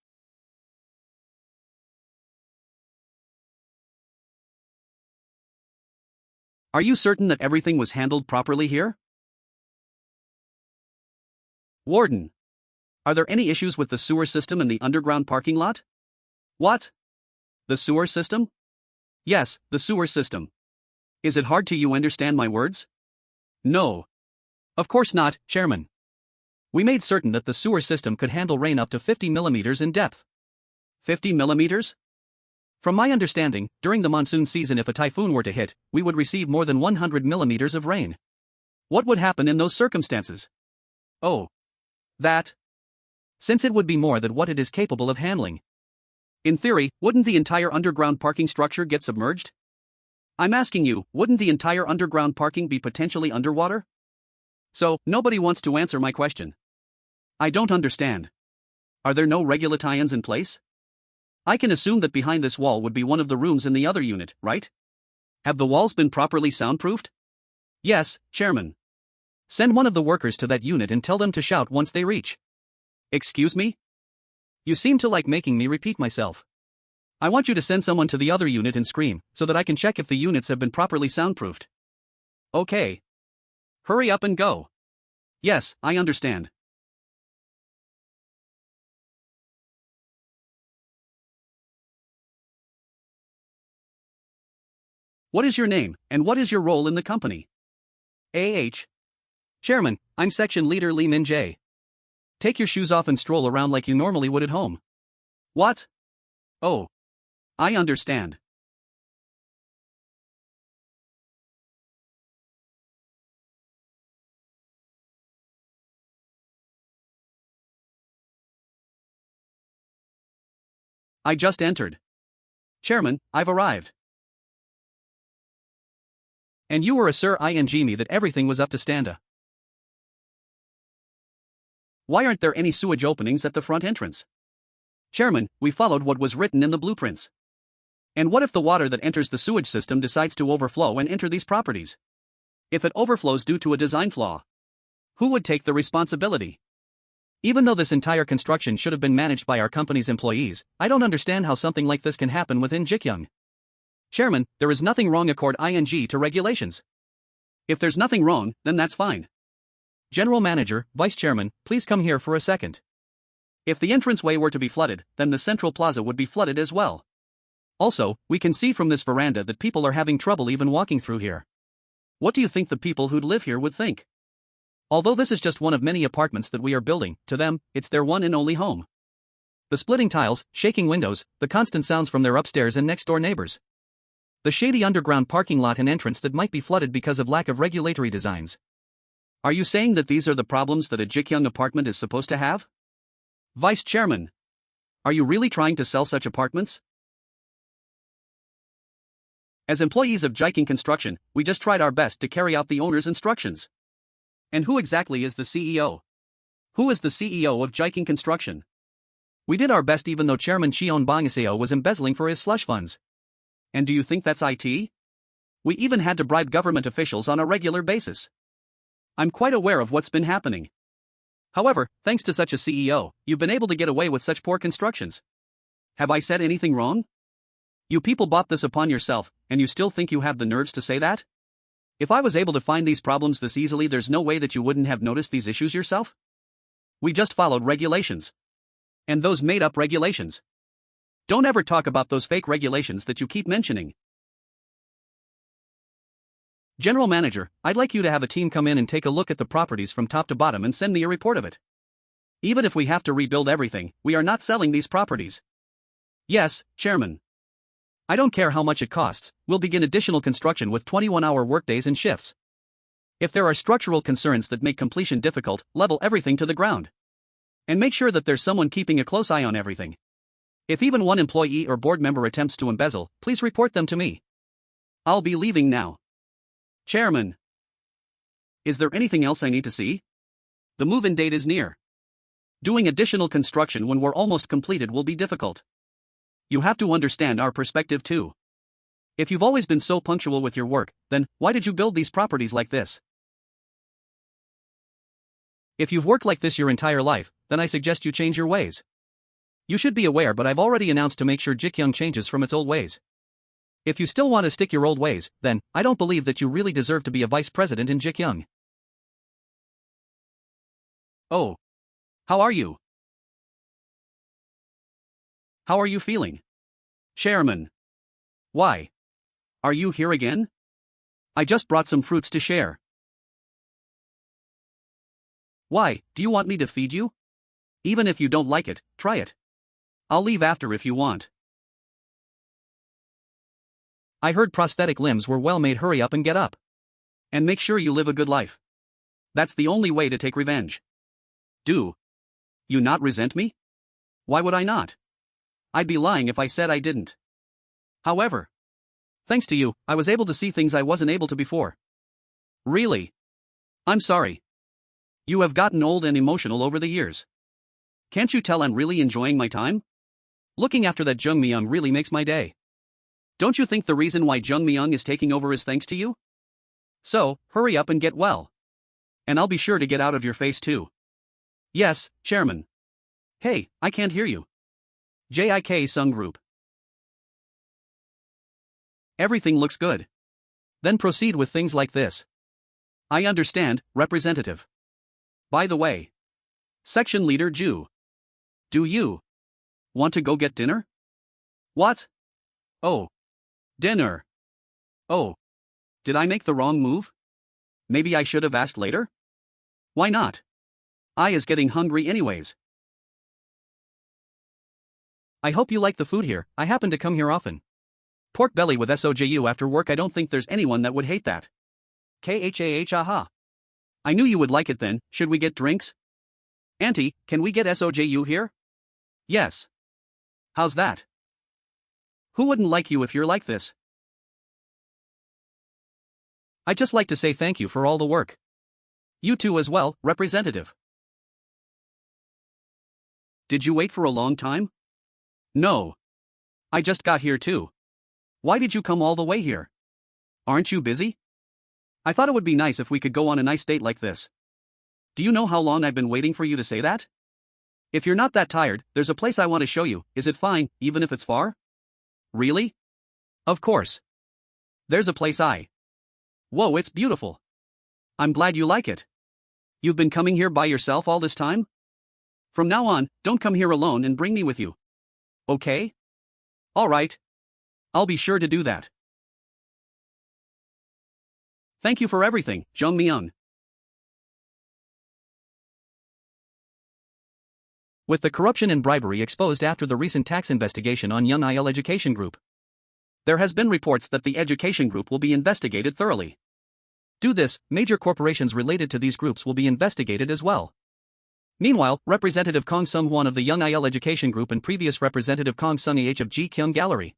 Are you certain that everything was handled properly here? Warden. Are there any issues with the sewer system in the underground parking lot? What? The sewer system? Yes, the sewer system. Is it hard to you understand my words? No. Of course not, Chairman. We made certain that the sewer system could handle rain up to 50 millimeters in depth. 50 millimeters? From my understanding, during the monsoon season if a typhoon were to hit, we would receive more than 100 millimeters of rain. What would happen in those circumstances? Oh. That. Since it would be more than what it is capable of handling. In theory, wouldn't the entire underground parking structure get submerged? I'm asking you, wouldn't the entire underground parking be potentially underwater? So, nobody wants to answer my question. I don't understand. Are there no regulations in place? I can assume that behind this wall would be one of the rooms in the other unit, right? Have the walls been properly soundproofed? Yes, Chairman. Send one of the workers to that unit and tell them to shout once they reach. Excuse me? You seem to like making me repeat myself. I want you to send someone to the other unit and scream, so that I can check if the units have been properly soundproofed. Okay. Hurry up and go. Yes, I understand. What is your name, and what is your role in the company? A.H. Chairman, I'm Section Leader Lee Min Jae. Take your shoes off and stroll around like you normally would at home. What? Oh. I understand. I just entered. Chairman, I've arrived. And you were a sir ing me that everything was up to standa. Why aren't there any sewage openings at the front entrance? Chairman, we followed what was written in the blueprints. And what if the water that enters the sewage system decides to overflow and enter these properties? If it overflows due to a design flaw, who would take the responsibility? Even though this entire construction should have been managed by our company's employees, I don't understand how something like this can happen within Ji Gyoung. Chairman, there is nothing wrong according to regulations. If there's nothing wrong, then that's fine. General Manager, Vice Chairman, please come here for a second. If the entranceway were to be flooded, then the central plaza would be flooded as well. Also, we can see from this veranda that people are having trouble even walking through here. What do you think the people who'd live here would think? Although this is just one of many apartments that we are building, to them, it's their one and only home. The splitting tiles, shaking windows, the constant sounds from their upstairs and next door neighbors. The shady underground parking lot and entrance that might be flooded because of lack of regulatory designs. Are you saying that these are the problems that a Ji Gyoung apartment is supposed to have? Vice Chairman. Are you really trying to sell such apartments? As employees of Ji Gyoung Construction, we just tried our best to carry out the owner's instructions. And who exactly is the CEO? Who is the CEO of Ji Gyoung Construction? We did our best even though Chairman Cheon Joong Myung was embezzling for his slush funds. And do you think that's IT? We even had to bribe government officials on a regular basis. I'm quite aware of what's been happening. However, thanks to such a CEO, you've been able to get away with such poor constructions. Have I said anything wrong? You people bought this upon yourself, and you still think you have the nerves to say that? If I was able to find these problems this easily, there's no way that you wouldn't have noticed these issues yourself? We just followed regulations. And those made-up regulations. Don't ever talk about those fake regulations that you keep mentioning. General Manager, I'd like you to have a team come in and take a look at the properties from top to bottom and send me a report of it. Even if we have to rebuild everything, we are not selling these properties. Yes, Chairman. I don't care how much it costs, we'll begin additional construction with 21-hour workdays and shifts. If there are structural concerns that make completion difficult, level everything to the ground. And make sure that there's someone keeping a close eye on everything. If even one employee or board member attempts to embezzle, please report them to me. I'll be leaving now. Chairman. Is there anything else I need to see? The move-in date is near. Doing additional construction when we're almost completed will be difficult. You have to understand our perspective too. If you've always been so punctual with your work, then why did you build these properties like this? If you've worked like this your entire life, then I suggest you change your ways. You should be aware, but I've already announced to make sure Ji Gyoung changes from its old ways. If you still want to stick your old ways, then I don't believe that you really deserve to be a vice president in Ji Gyoung. Oh. How are you? How are you feeling? Chairman. Why? Are you here again? I just brought some fruits to share. Why, do you want me to feed you? Even if you don't like it, try it. I'll leave after if you want. I heard prosthetic limbs were well made. Hurry up and get up. And make sure you live a good life. That's the only way to take revenge. Do you not resent me? Why would I not? I'd be lying if I said I didn't. However, thanks to you, I was able to see things I wasn't able to before. Really? I'm sorry. You have gotten old and emotional over the years. Can't you tell I'm really enjoying my time? Looking after that Joong Myung really makes my day. Don't you think the reason why Joong Myung is taking over is thanks to you? So, hurry up and get well. And I'll be sure to get out of your face too. Yes, Chairman. Hey, I can't hear you. JIK Sung Group. Everything looks good. Then proceed with things like this. I understand, Representative. By the way, Section Leader Ju. Do you want to go get dinner? What? Oh. Dinner. Oh. Did I make the wrong move? Maybe I should have asked later? Why not? I is getting hungry anyways. I hope you like the food here. I happen to come here often. Pork belly with SOJU after work. I don't think there's anyone that would hate that. KHAH aha. I knew you would like it then. Should we get drinks? Auntie, can we get SOJU here? Yes. How's that? Who wouldn't like you if you're like this? I'd just like to say thank you for all the work. You too as well, Representative. Did you wait for a long time? No. I just got here too. Why did you come all the way here? Aren't you busy? I thought it would be nice if we could go on a nice date like this. Do you know how long I've been waiting for you to say that? If you're not that tired, there's a place I want to show you. Is it fine, even if it's far? Really? Of course. There's a place Whoa, it's beautiful. I'm glad you like it. You've been coming here by yourself all this time? From now on, don't come here alone and bring me with you. Okay? All right. I'll be sure to do that. Thank you for everything, Joong Myung. With the corruption and bribery exposed after the recent tax investigation on Young Il Education Group, there has been reports that the education group will be investigated thoroughly. Do this, major corporations related to these groups will be investigated as well. Meanwhile, Representative Kong Sung-hwan of the Young Il Education Group and previous Representative Kong Sung-ah of Ji Kyung Gallery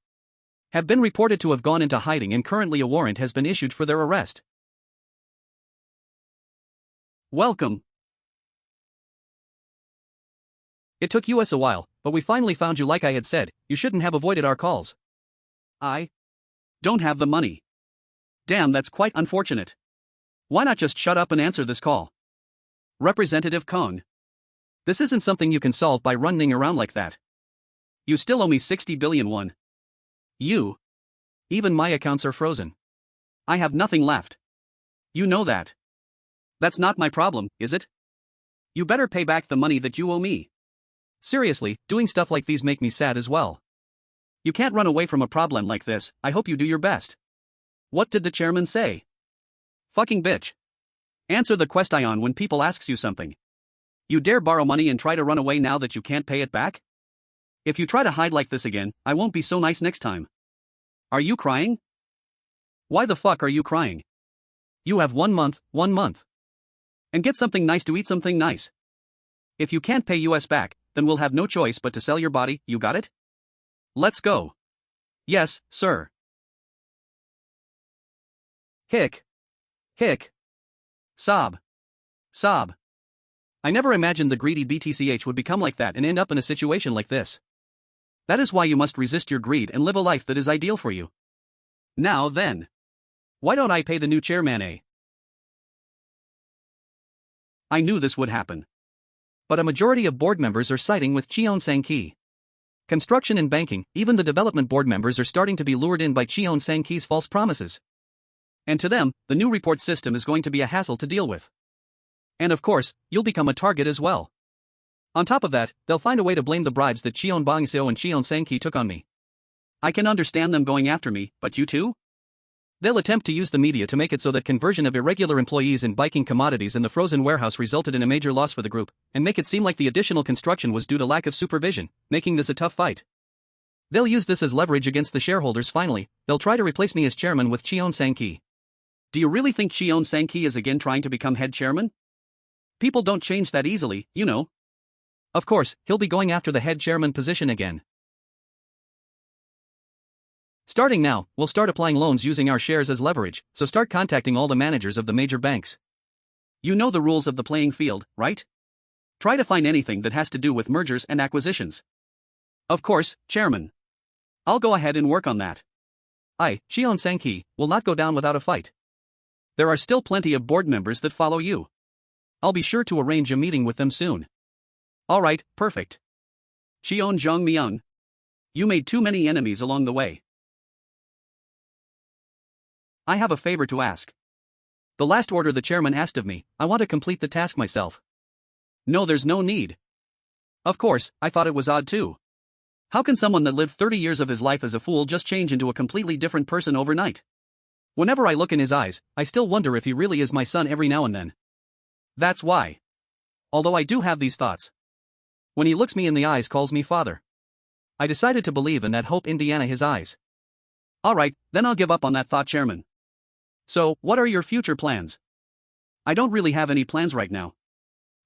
have been reported to have gone into hiding, and currently a warrant has been issued for their arrest. Welcome. It took us a while, but we finally found you. Like I had said, you shouldn't have avoided our calls. I don't have the money. Damn, that's quite unfortunate. Why not just shut up and answer this call? Representative Kong. This isn't something you can solve by running around like that. You still owe me 60 billion won. Even my accounts are frozen. I have nothing left. You know that. That's not my problem, is it? You better pay back the money that you owe me. Seriously, doing stuff like these make me sad as well. You can't run away from a problem like this. I hope you do your best. What did the chairman say? Fucking bitch. Answer the question when people asks you something. You dare borrow money and try to run away now that you can't pay it back? If you try to hide like this again, I won't be so nice next time. Are you crying? Why the fuck are you crying? You have 1 month. And get something nice to eat something nice. If you can't pay us back, then we'll have no choice but to sell your body, you got it? Let's go. Yes, sir. Hick. Sob. I never imagined the greedy BTCH would become like that and end up in a situation like this. That is why you must resist your greed and live a life that is ideal for you. Now then. Why don't I pay the new chairman a? I knew this would happen. But a majority of board members are siding with Cheon Sang-ki. Construction and banking, even the development board members are starting to be lured in by Cheon Sang-ki's false promises. And to them, the new report system is going to be a hassle to deal with. And of course, you'll become a target as well. On top of that, they'll find a way to blame the bribes that Cheon Bong-seo and Cheon Sang-ki took on me. I can understand them going after me, but you too? They'll attempt to use the media to make it so that conversion of irregular employees in biking commodities in the frozen warehouse resulted in a major loss for the group, and make it seem like the additional construction was due to lack of supervision, making this a tough fight. They'll use this as leverage against the shareholders. Finally, they'll try to replace me as chairman with Cheon Sang-ki. Do you really think Cheon Sang-ki is again trying to become head chairman? People don't change that easily, you know. Of course, he'll be going after the head chairman position again. Starting now, we'll start applying loans using our shares as leverage, so start contacting all the managers of the major banks. You know the rules of the playing field, right? Try to find anything that has to do with mergers and acquisitions. Of course, chairman. I'll go ahead and work on that. I, Cheon Sang-ki, will not go down without a fight. There are still plenty of board members that follow you. I'll be sure to arrange a meeting with them soon. Alright, perfect. Cheon Joong Myung. You made too many enemies along the way. I have a favor to ask. The last order the chairman asked of me, I want to complete the task myself. No, there's no need. Of course, I thought it was odd too. How can someone that lived 30 years of his life as a fool just change into a completely different person overnight? Whenever I look in his eyes, I still wonder if he really is my son every now and then. That's why. Although I do have these thoughts. When he looks me in the eyes, calls me father. I decided to believe in that Hope Indiana his eyes. Alright, then I'll give up on that thought, chairman. So, what are your future plans? I don't really have any plans right now.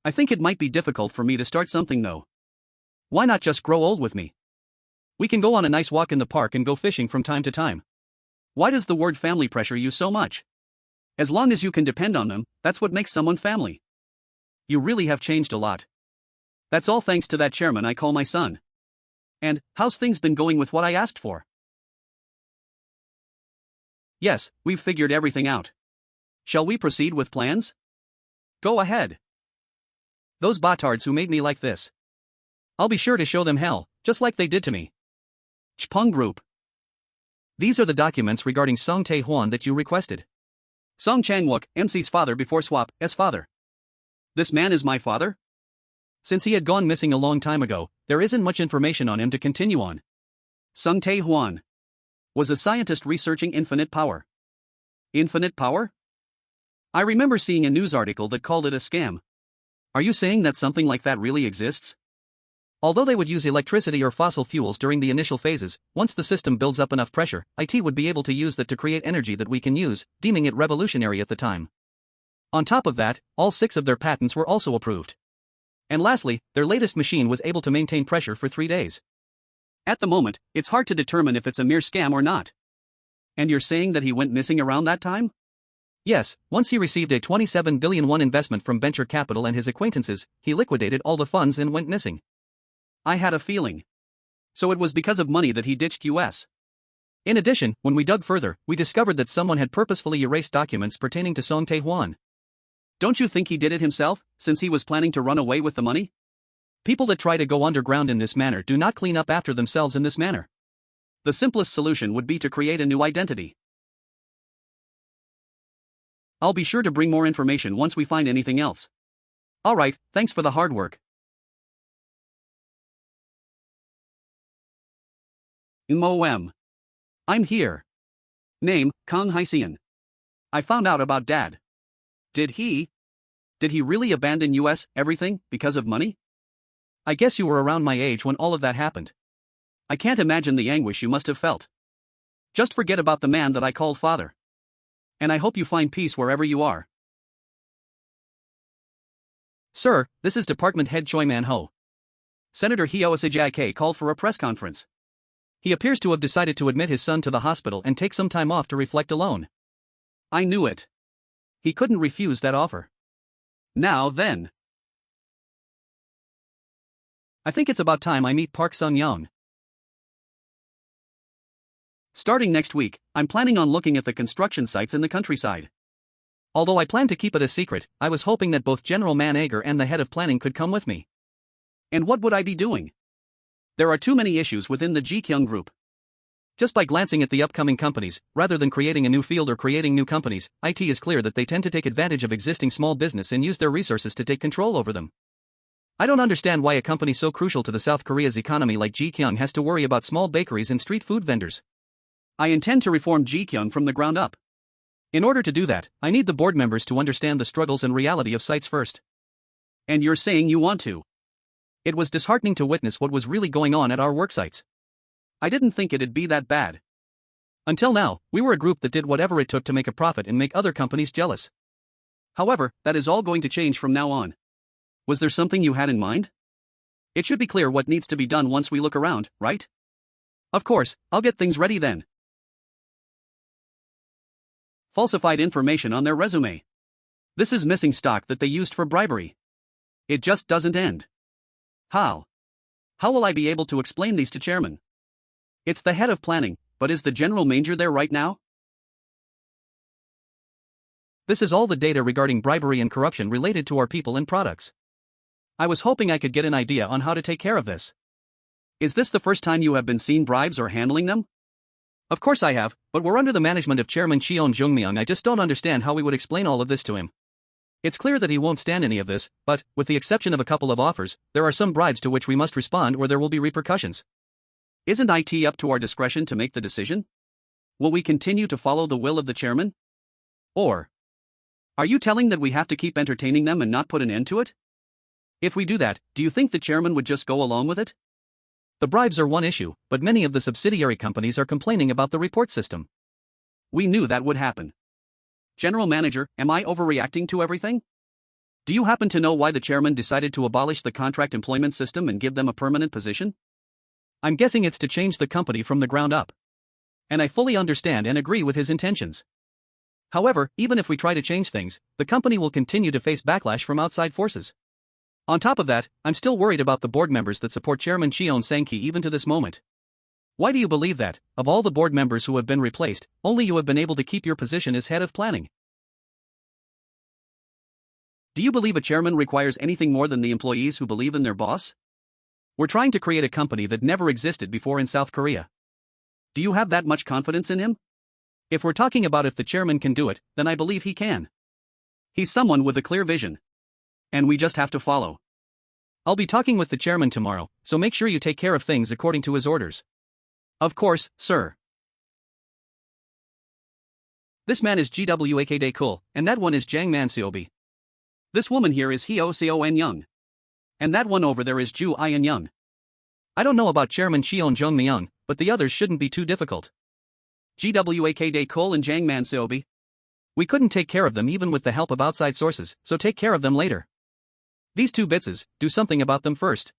I think it might be difficult for me to start something though. Why not just grow old with me? We can go on a nice walk in the park and go fishing from time to time. Why does the word family pressure you so much? As long as you can depend on them, that's what makes someone family. You really have changed a lot. That's all thanks to that chairman I call my son. And, how's things been going with what I asked for? Yes, we've figured everything out. Shall we proceed with plans? Go ahead. Those batards who made me like this. I'll be sure to show them hell, just like they did to me. Changwook Group. These are the documents regarding Song Tae-hwan that you requested. Song Chang-wook, MC's father before Swap's father. This man is my father? Since he had gone missing a long time ago, there isn't much information on him to continue on. Song Tae-hwan was a scientist researching infinite power. Infinite power? I remember seeing a news article that called it a scam. Are you saying that something like that really exists? Although they would use electricity or fossil fuels during the initial phases, once the system builds up enough pressure, IT would be able to use that to create energy that we can use, deeming it revolutionary at the time. On top of that, all 6 of their patents were also approved. And lastly, their latest machine was able to maintain pressure for 3 days. At the moment, it's hard to determine if it's a mere scam or not. And you're saying that he went missing around that time? Yes, once he received a 27 billion won investment from venture capital and his acquaintances, he liquidated all the funds and went missing. I had a feeling. So it was because of money that he ditched US. In addition, when we dug further, we discovered that someone had purposefully erased documents pertaining to Song Tae-hwan. Don't you think he did it himself, since he was planning to run away with the money? People that try to go underground in this manner do not clean up after themselves in this manner. The simplest solution would be to create a new identity. I'll be sure to bring more information once we find anything else. Alright, thanks for the hard work. MOM. I'm here. Name, Kang Haisian. I found out about Dad. Did he really abandon US everything because of money? I guess you were around my age when all of that happened. I can't imagine the anguish you must have felt. Just forget about the man that I called father. And I hope you find peace wherever you are. Sir, this is Department Head Choi Man-ho. Senator Heo Asijake called for a press conference. He appears to have decided to admit his son to the hospital and take some time off to reflect alone. I knew it. He couldn't refuse that offer. Now then. I think it's about time I meet Park Sun-young. Starting next week, I'm planning on looking at the construction sites in the countryside. Although I plan to keep it a secret, I was hoping that both General Manager and the head of planning could come with me. And what would I be doing? There are too many issues within the Ji Gyoung Group. Just by glancing at the upcoming companies, rather than creating a new field or creating new companies, it is clear that they tend to take advantage of existing small business and use their resources to take control over them. I don't understand why a company so crucial to the South Korea's economy like Ji Gyoung has to worry about small bakeries and street food vendors. I intend to reform Ji Gyoung from the ground up. In order to do that, I need the board members to understand the struggles and reality of sites first. And you're saying you want to? It was disheartening to witness what was really going on at our worksites. I didn't think it'd be that bad. Until now, we were a group that did whatever it took to make a profit and make other companies jealous. However, that is all going to change from now on. Was there something you had in mind? It should be clear what needs to be done once we look around, right? Of course, I'll get things ready then. Falsified information on their resume. This is missing stock that they used for bribery. It just doesn't end. How? How will I be able to explain these to chairman? It's the head of planning, but is the general manager there right now? This is all the data regarding bribery and corruption related to our people and products. I was hoping I could get an idea on how to take care of this. Is this the first time you have been seen bribes or handling them? Of course I have, but we're under the management of Chairman Cheon Joong Myung. I just don't understand how we would explain all of this to him. It's clear that he won't stand any of this, but, with the exception of a couple of offers, there are some bribes to which we must respond or there will be repercussions. Isn't it up to our discretion to make the decision? Will we continue to follow the will of the chairman? Or are you telling that we have to keep entertaining them and not put an end to it? If we do that, do you think the chairman would just go along with it? The bribes are one issue, but many of the subsidiary companies are complaining about the report system. We knew that would happen. General Manager, am I overreacting to everything? Do you happen to know why the chairman decided to abolish the contract employment system and give them a permanent position? I'm guessing it's to change the company from the ground up. And I fully understand and agree with his intentions. However, even if we try to change things, the company will continue to face backlash from outside forces. On top of that, I'm still worried about the board members that support Chairman Cheon Sang-ki even to this moment. Why do you believe that, of all the board members who have been replaced, only you have been able to keep your position as head of planning? Do you believe a chairman requires anything more than the employees who believe in their boss? We're trying to create a company that never existed before in South Korea. Do you have that much confidence in him? If we're talking about if the chairman can do it, then I believe he can. He's someone with a clear vision. And we just have to follow. I'll be talking with the chairman tomorrow, so make sure you take care of things according to his orders. Of course, sir. This man is Gwak Dae-kul, and that one is Jang Man-seobi. This woman here is Heo Seon-young. And that one over there is Ju In-young. I don't know about Chairman Cheon Joong Myung, but the others shouldn't be too difficult. Gwak Dae-kul and Jang Man-seobi. We couldn't take care of them even with the help of outside sources, so take care of them later. These two bitches, do something about them first.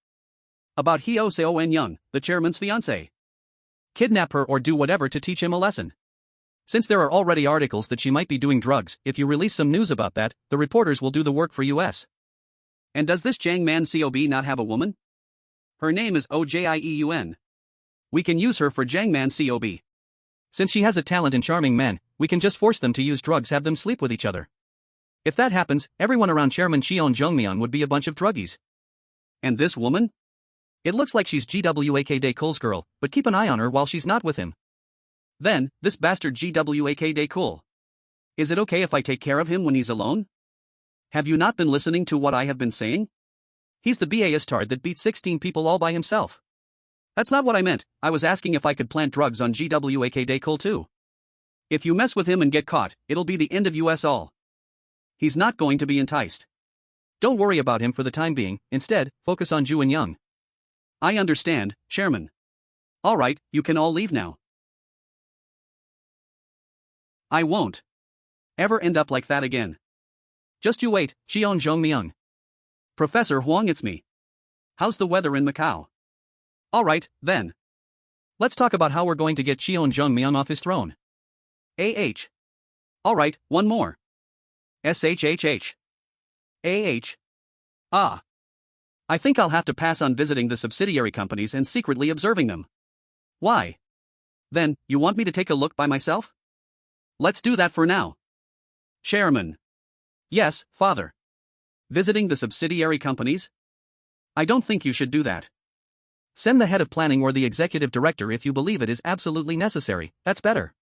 About Heo Seon-young, the chairman's fiancée. Kidnap her or do whatever to teach him a lesson. Since there are already articles that she might be doing drugs, if you release some news about that, the reporters will do the work for US. And does this Jang Man-seobi not have a woman? Her name is Ojeun. We can use her for Jang Man-seobi. Since she has a talent in charming men, we can just force them to use drugs, have them sleep with each other. If that happens, everyone around Chairman Cheon Joong Myung would be a bunch of druggies. And this woman? It looks like she's Gwak Dae-kul's girl, but keep an eye on her while she's not with him. Then, this bastard Gwak Dae-kul. Is it okay if I take care of him when he's alone? Have you not been listening to what I have been saying? He's the BA-istard that beat 16 people all by himself. That's not what I meant. I was asking if I could plant drugs on GWAK Day Cole too. If you mess with him and get caught, it'll be the end of us all. He's not going to be enticed. Don't worry about him for the time being, instead, focus on Ju and Young. I understand, Chairman. Alright, you can all leave now. I won't ever end up like that again. Just you wait, Cheon Joong Myung. Professor Huang, it's me. How's the weather in Macau? Alright, then. Let's talk about how we're going to get Cheon Joong Myung off his throne. Alright, one more. SHHH. Ah. I think I'll have to pass on visiting the subsidiary companies and secretly observing them. Why? Then, you want me to take a look by myself? Let's do that for now. Chairman. Yes, Father. Visiting the subsidiary companies? I don't think you should do that. Send the head of planning or the executive director if you believe it is absolutely necessary, that's better.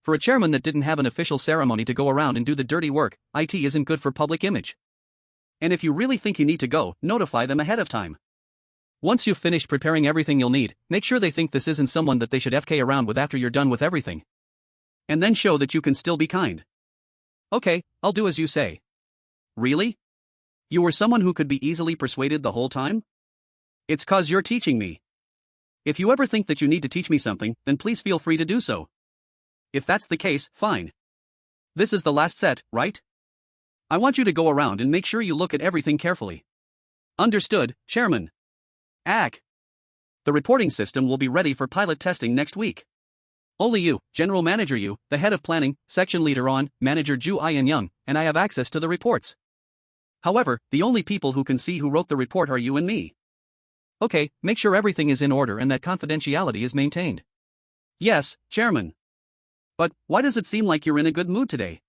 For a chairman that didn't have an official ceremony to go around and do the dirty work, IT isn't good for public image. And if you really think you need to go, notify them ahead of time. Once you've finished preparing everything you'll need, make sure they think this isn't someone that they should FK around with after you're done with everything. And then show that you can still be kind. Okay, I'll do as you say. Really? You were someone who could be easily persuaded the whole time? It's 'cause you're teaching me. If you ever think that you need to teach me something, then please feel free to do so. If that's the case, fine. This is the last set, right? I want you to go around and make sure you look at everything carefully. Understood, Chairman. The reporting system will be ready for pilot testing next week. Only you, General Manager you, the head of planning, section leader on, Manager Ju and Young, and I have access to the reports. However, the only people who can see who wrote the report are you and me. Okay, make sure everything is in order and that confidentiality is maintained. Yes, Chairman. But, why does it seem like you're in a good mood today?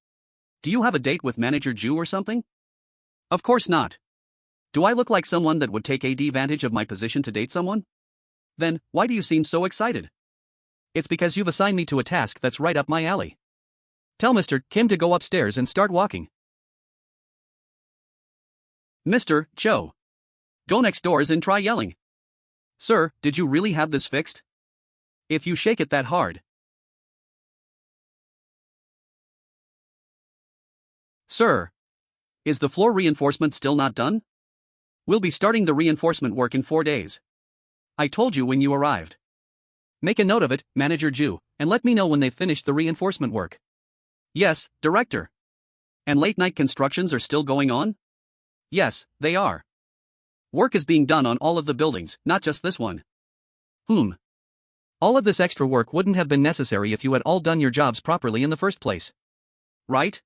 Do you have a date with Manager Ju or something? Of course not. Do I look like someone that would take advantage of my position to date someone? Then, why do you seem so excited? It's because you've assigned me to a task that's right up my alley. Tell Mr. Kim to go upstairs and start walking. Mr. Cho. Go next doors and try yelling. Sir, did you really have this fixed? If you shake it that hard. Sir. Is the floor reinforcement still not done? We'll be starting the reinforcement work in 4 days. I told you when you arrived. Make a note of it, Manager Ju, and let me know when they've finished the reinforcement work. Yes, Director. And late-night constructions are still going on? Yes, they are. Work is being done on all of the buildings, not just this one. All of this extra work wouldn't have been necessary if you had all done your jobs properly in the first place. Right?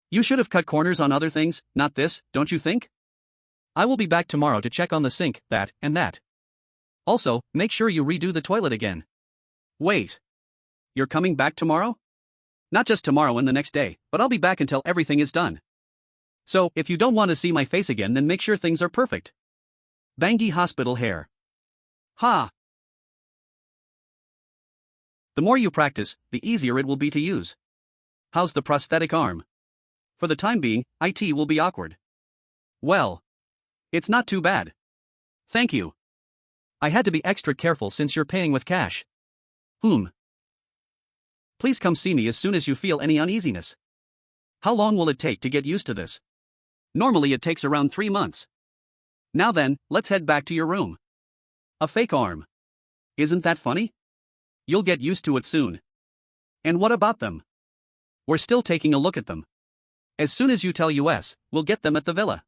You should have cut corners on other things, not this, don't you think? I will be back tomorrow to check on the sink, that, and that. Also, make sure you redo the toilet again. Wait. You're coming back tomorrow? Not just tomorrow and the next day, but I'll be back until everything is done. So, if you don't want to see my face again, then make sure things are perfect. Bangi Hospital Hair. Ha! The more you practice, the easier it will be to use. How's the prosthetic arm? For the time being, IT will be awkward. Well. It's not too bad. Thank you. I had to be extra careful since you're paying with cash. Please come see me as soon as you feel any uneasiness. How long will it take to get used to this? Normally it takes around 3 months. Now then, let's head back to your room. A fake arm. Isn't that funny? You'll get used to it soon. And what about them? We're still taking a look at them. As soon as you tell us, we'll get them at the villa.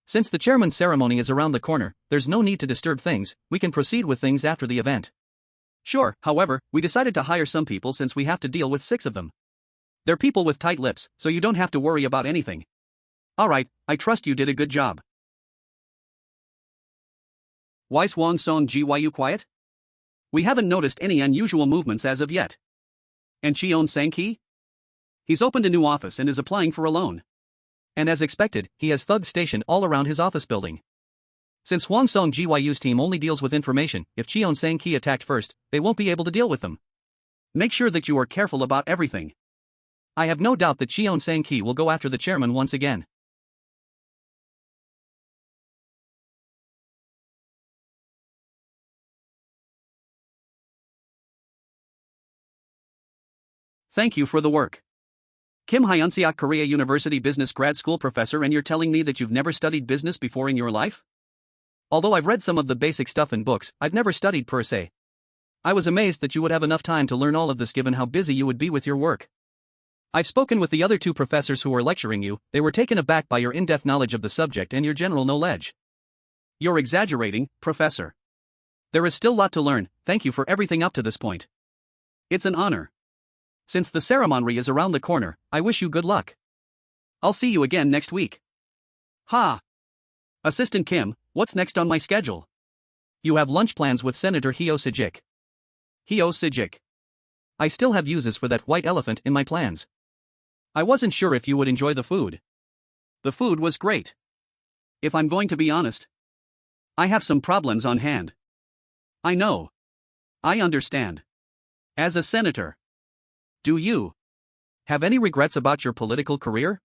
Since the chairman's ceremony is around the corner, there's no need to disturb things, we can proceed with things after the event. Sure, however, we decided to hire some people since we have to deal with 6 of them. They're people with tight lips, so you don't have to worry about anything. Alright, I trust you did a good job. Why Swang Song Gyu quiet? We haven't noticed any unusual movements as of yet. And Cheon Sang-ki? He's opened a new office and is applying for a loan. And as expected, he has thugs stationed all around his office building. Since Hwang Song Gyu's team only deals with information, if Cheon Sang-ki attacked first, they won't be able to deal with them. Make sure that you are careful about everything. I have no doubt that Cheon Sang Ki will go after the chairman once again. Thank you for the work. Kim Hyunseok, Korea University Business Grad School professor, and you're telling me that you've never studied business before in your life? Although I've read some of the basic stuff in books, I've never studied per se. I was amazed that you would have enough time to learn all of this given how busy you would be with your work. I've spoken with the other two professors who were lecturing you. They were taken aback by your in-depth knowledge of the subject and your general knowledge. You're exaggerating, Professor. There is still a lot to learn. Thank you for everything up to this point. It's an honor. Since the ceremony is around the corner, I wish you good luck. I'll see you again next week. Ha! Assistant Kim, what's next on my schedule? You have lunch plans with Senator Hyo Sejik. Hyo Sejik. I still have uses for that white elephant in my plans. I wasn't sure if you would enjoy the food. The food was great. If I'm going to be honest, I have some problems on hand. I know. I understand. As a senator. Do you have any regrets about your political career?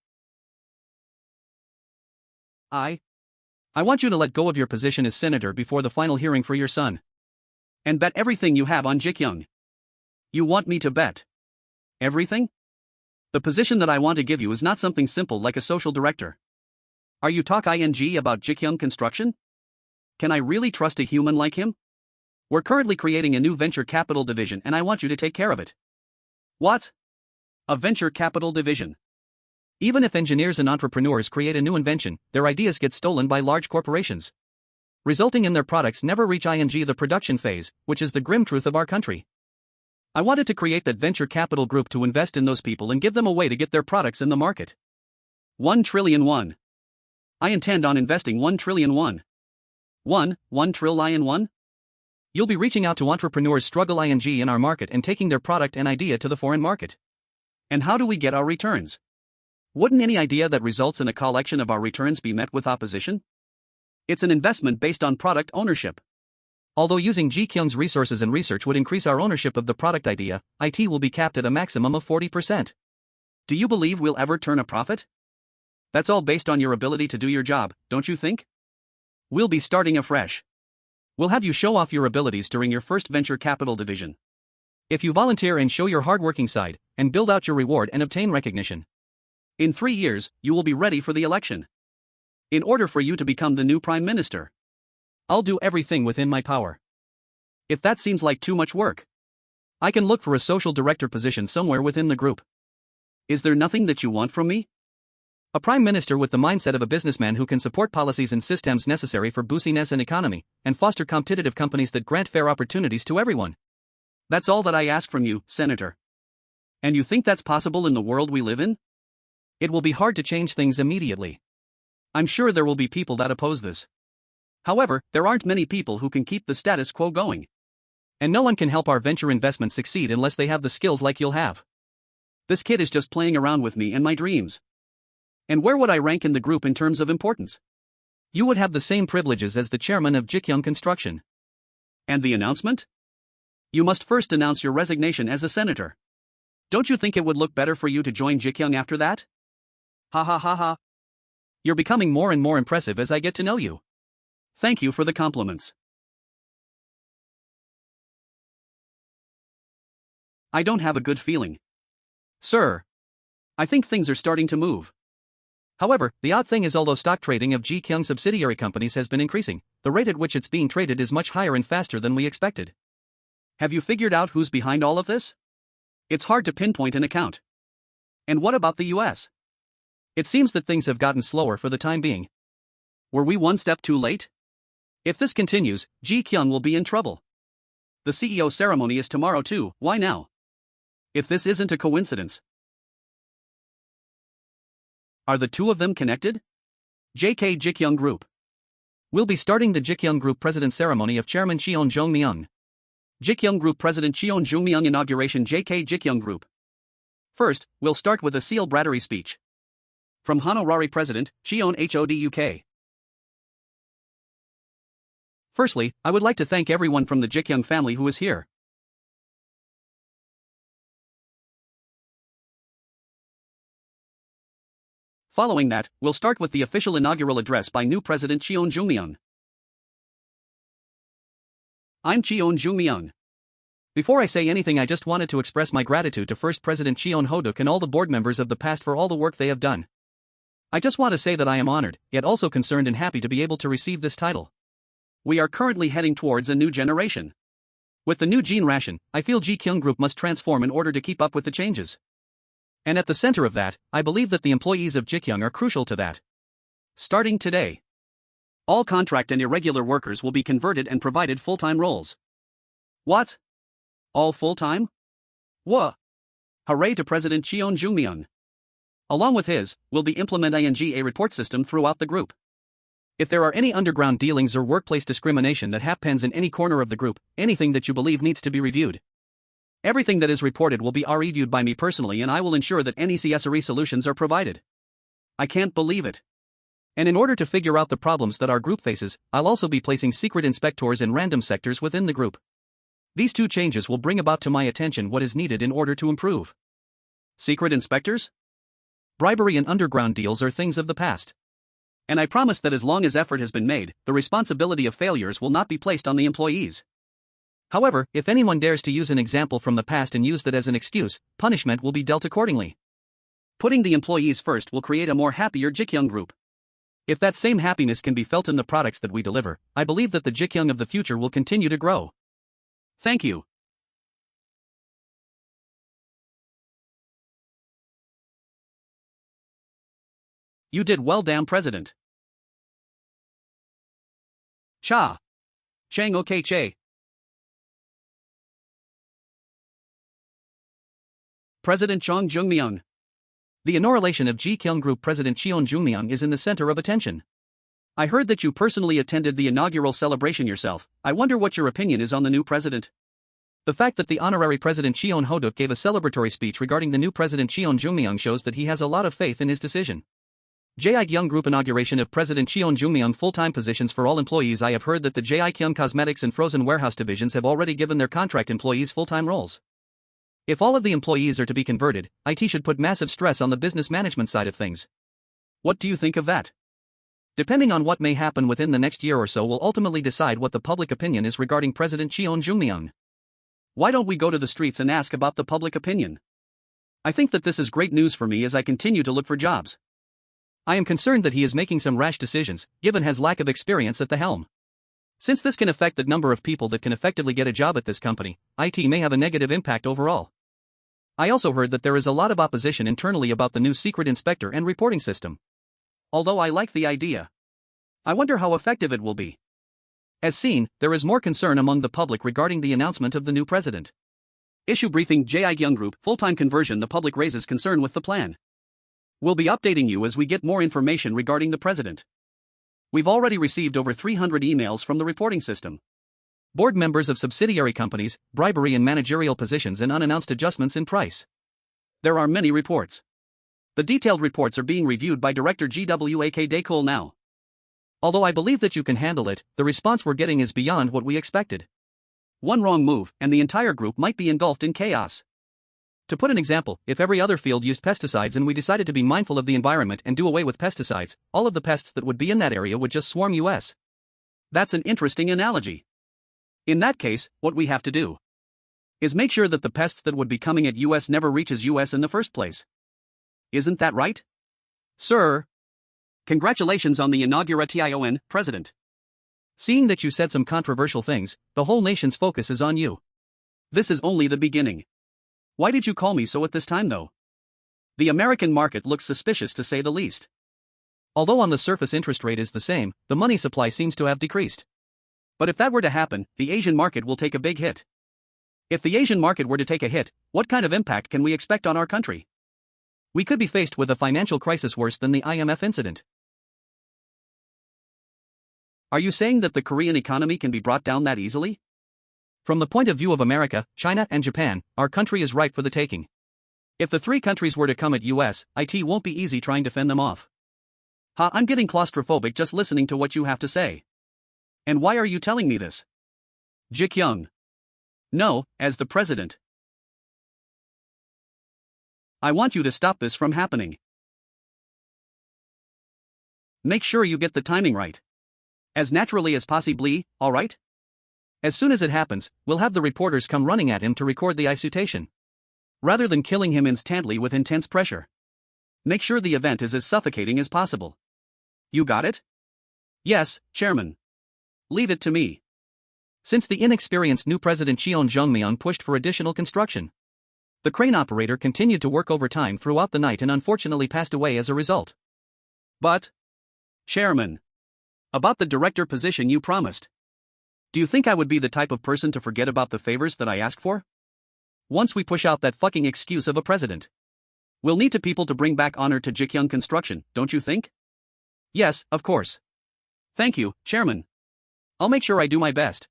I want you to let go of your position as senator before the final hearing for your son. And bet everything you have on Ji Gyoung. You want me to bet everything? The position that I want to give you is not something simple like a social director. Are you talking about Ji Gyoung Construction? Can I really trust a human like him? We're currently creating a new venture capital division and I want you to take care of it. What? A venture capital division? Even if engineers and entrepreneurs create a new invention, their ideas get stolen by large corporations, resulting in their products never reach the production phase, which is the grim truth of our country. I wanted to create that venture capital group to invest in those people and give them a way to get their products in the market. 1 trillion won. I intend on investing 1 trillion won. 1 trillion won? You'll be reaching out to entrepreneurs struggle in our market and taking their product and idea to the foreign market. And how do we get our returns? Wouldn't any idea that results in a collection of our returns be met with opposition? It's an investment based on product ownership. Although using Ji Gyoung's resources and research would increase our ownership of the product idea, IT will be capped at a maximum of 40%. Do you believe we'll ever turn a profit? That's all based on your ability to do your job, don't you think? We'll be starting afresh. We'll have you show off your abilities during your first venture capital division. If you volunteer and show your hardworking side, and build out your reward and obtain recognition, in 3 years, you will be ready for the election. In order for you to become the new Prime Minister, I'll do everything within my power. If that seems like too much work, I can look for a social director position somewhere within the group. Is there nothing that you want from me? A prime minister with the mindset of a businessman who can support policies and systems necessary for boosting an economy, and foster competitive companies that grant fair opportunities to everyone. That's all that I ask from you, Senator. And you think that's possible in the world we live in? It will be hard to change things immediately. I'm sure there will be people that oppose this. However, there aren't many people who can keep the status quo going. And no one can help our venture investment succeed unless they have the skills like you'll have. This kid is just playing around with me and my dreams. And where would I rank in the group in terms of importance? You would have the same privileges as the chairman of Ji Gyoung Construction. And the announcement? You must first announce your resignation as a senator. Don't you think it would look better for you to join Ji Gyoung after that? Ha ha ha ha. You're becoming more and more impressive as I get to know you. Thank you for the compliments. I don't have a good feeling. Sir, I think things are starting to move. However, the odd thing is although stock trading of Ji Gyoung subsidiary companies has been increasing, the rate at which it's being traded is much higher and faster than we expected. Have you figured out who's behind all of this? It's hard to pinpoint an account. And what about the US? It seems that things have gotten slower for the time being. Were we one step too late? If this continues, Ji Gyoung will be in trouble. The CEO ceremony is tomorrow too, why now? If this isn't a coincidence. Are the two of them connected? JK Ji Gyoung Group. We'll be starting the Ji Gyoung Group President Ceremony of Chairman Cheon Joong Myung. Ji Gyoung Group President Cheon Joong Myung Inauguration JK Ji Gyoung Group. First, we'll start with a seal Bradbury speech. From Honorary President, Cheon Hoduk. Firstly, I would like to thank everyone from the Ji Gyoung family who is here. Following that, we'll start with the official inaugural address by new President Cheon Joong Myung. I'm Cheon Joong Myung. Before I say anything, I just wanted to express my gratitude to First President Cheon Ho-duk and all the board members of the past for all the work they have done. I just want to say that I am honored, yet also concerned and happy to be able to receive this title. We are currently heading towards a new generation. With the new gene ration, I feel Ji Gyoung Group must transform in order to keep up with the changes. And at the center of that, I believe that the employees of Ji Gyoung are crucial to that. Starting today, all contract and irregular workers will be converted and provided full-time roles. What? All full-time? Wha? Hooray to President Cheon Joong Myung. Along with his, will be implement a report system throughout the group. If there are any underground dealings or workplace discrimination that happens in any corner of the group, anything that you believe needs to be reviewed. Everything that is reported will be reviewed by me personally, and I will ensure that any necessary solutions are provided. I can't believe it. And in order to figure out the problems that our group faces, I'll also be placing secret inspectors in random sectors within the group. These two changes will bring about to my attention what is needed in order to improve. Secret inspectors? Bribery and underground deals are things of the past. And I promise that as long as effort has been made, the responsibility of failures will not be placed on the employees. However, if anyone dares to use an example from the past and use that as an excuse, punishment will be dealt accordingly. Putting the employees first will create a more happier Ji Gyoung Group. If that same happiness can be felt in the products that we deliver, I believe that the Ji Gyoung of the future will continue to grow. Thank you. You did well, damn President. Cha. Chang Ook che. President Cheon Joong Myung. The inauguration of Ji Gyoung Group President Cheon Joong Myung is in the center of attention. I heard that you personally attended the inaugural celebration yourself. I wonder what your opinion is on the new president. The fact that the honorary President Cheon Ho-duk gave a celebratory speech regarding the new President Cheon Joong Myung shows that he has a lot of faith in his decision. Ji Gyoung Group inauguration of President Cheon Joong Myung full-time positions for all employees. I have heard that the Ji Gyoung Cosmetics and Frozen Warehouse divisions have already given their contract employees full-time roles. If all of the employees are to be converted, IT should put massive stress on the business management side of things. What do you think of that? Depending on what may happen within the next year or so will ultimately decide what the public opinion is regarding President Cheon Joong Myung. Why don't we go to the streets and ask about the public opinion? I think that this is great news for me as I continue to look for jobs. I am concerned that he is making some rash decisions, given his lack of experience at the helm. Since this can affect the number of people that can effectively get a job at this company, IT may have a negative impact overall. I also heard that there is a lot of opposition internally about the new secret inspector and reporting system. Although I like the idea, I wonder how effective it will be. As seen, there is more concern among the public regarding the announcement of the new president. Issue briefing Ji Gyoung Group full-time conversion. The public raises concern with the plan. We'll be updating you as we get more information regarding the president. We've already received over 300 emails from the reporting system. Board members of subsidiary companies, bribery in managerial positions and unannounced adjustments in price. There are many reports. The detailed reports are being reviewed by Director Gwak Daekol now. Although I believe that you can handle it, the response we're getting is beyond what we expected. One wrong move, and the entire group might be engulfed in chaos. To put an example, if every other field used pesticides and we decided to be mindful of the environment and do away with pesticides, all of the pests that would be in that area would just swarm US. That's an interesting analogy. In that case, what we have to do is make sure that the pests that would be coming at US never reaches US in the first place. Isn't that right? Sir. Congratulations on the inauguration, President. Seeing that you said some controversial things, the whole nation's focus is on you. This is only the beginning. Why did you call me so at this time though? The American market looks suspicious to say the least. Although on the surface interest rate is the same, the money supply seems to have decreased. But if that were to happen, the Asian market will take a big hit. If the Asian market were to take a hit, what kind of impact can we expect on our country? We could be faced with a financial crisis worse than the IMF incident. Are you saying that the Korean economy can be brought down that easily? From the point of view of America, China, and Japan, our country is ripe for the taking. If the three countries were to come at US, it won't be easy trying to fend them off. I'm getting claustrophobic just listening to what you have to say. And why are you telling me this? Ji Gyoung. No, as the president. I want you to stop this from happening. Make sure you get the timing right. As naturally as possibly, alright? As soon as it happens, we'll have the reporters come running at him to record the incitation. Rather than killing him instantly with intense pressure. Make sure the event is as suffocating as possible. You got it? Yes, Chairman. Leave it to me. Since the inexperienced new president Cheon Joong Myung pushed for additional construction, the crane operator continued to work overtime throughout the night and unfortunately passed away as a result. But, Chairman, about the director position you promised. Do you think I would be the type of person to forget about the favors that I asked for? Once we push out that fucking excuse of a president, we'll need people to bring back honor to Ji Gyoung Construction, don't you think? Yes, of course. Thank you, Chairman. I'll make sure I do my best.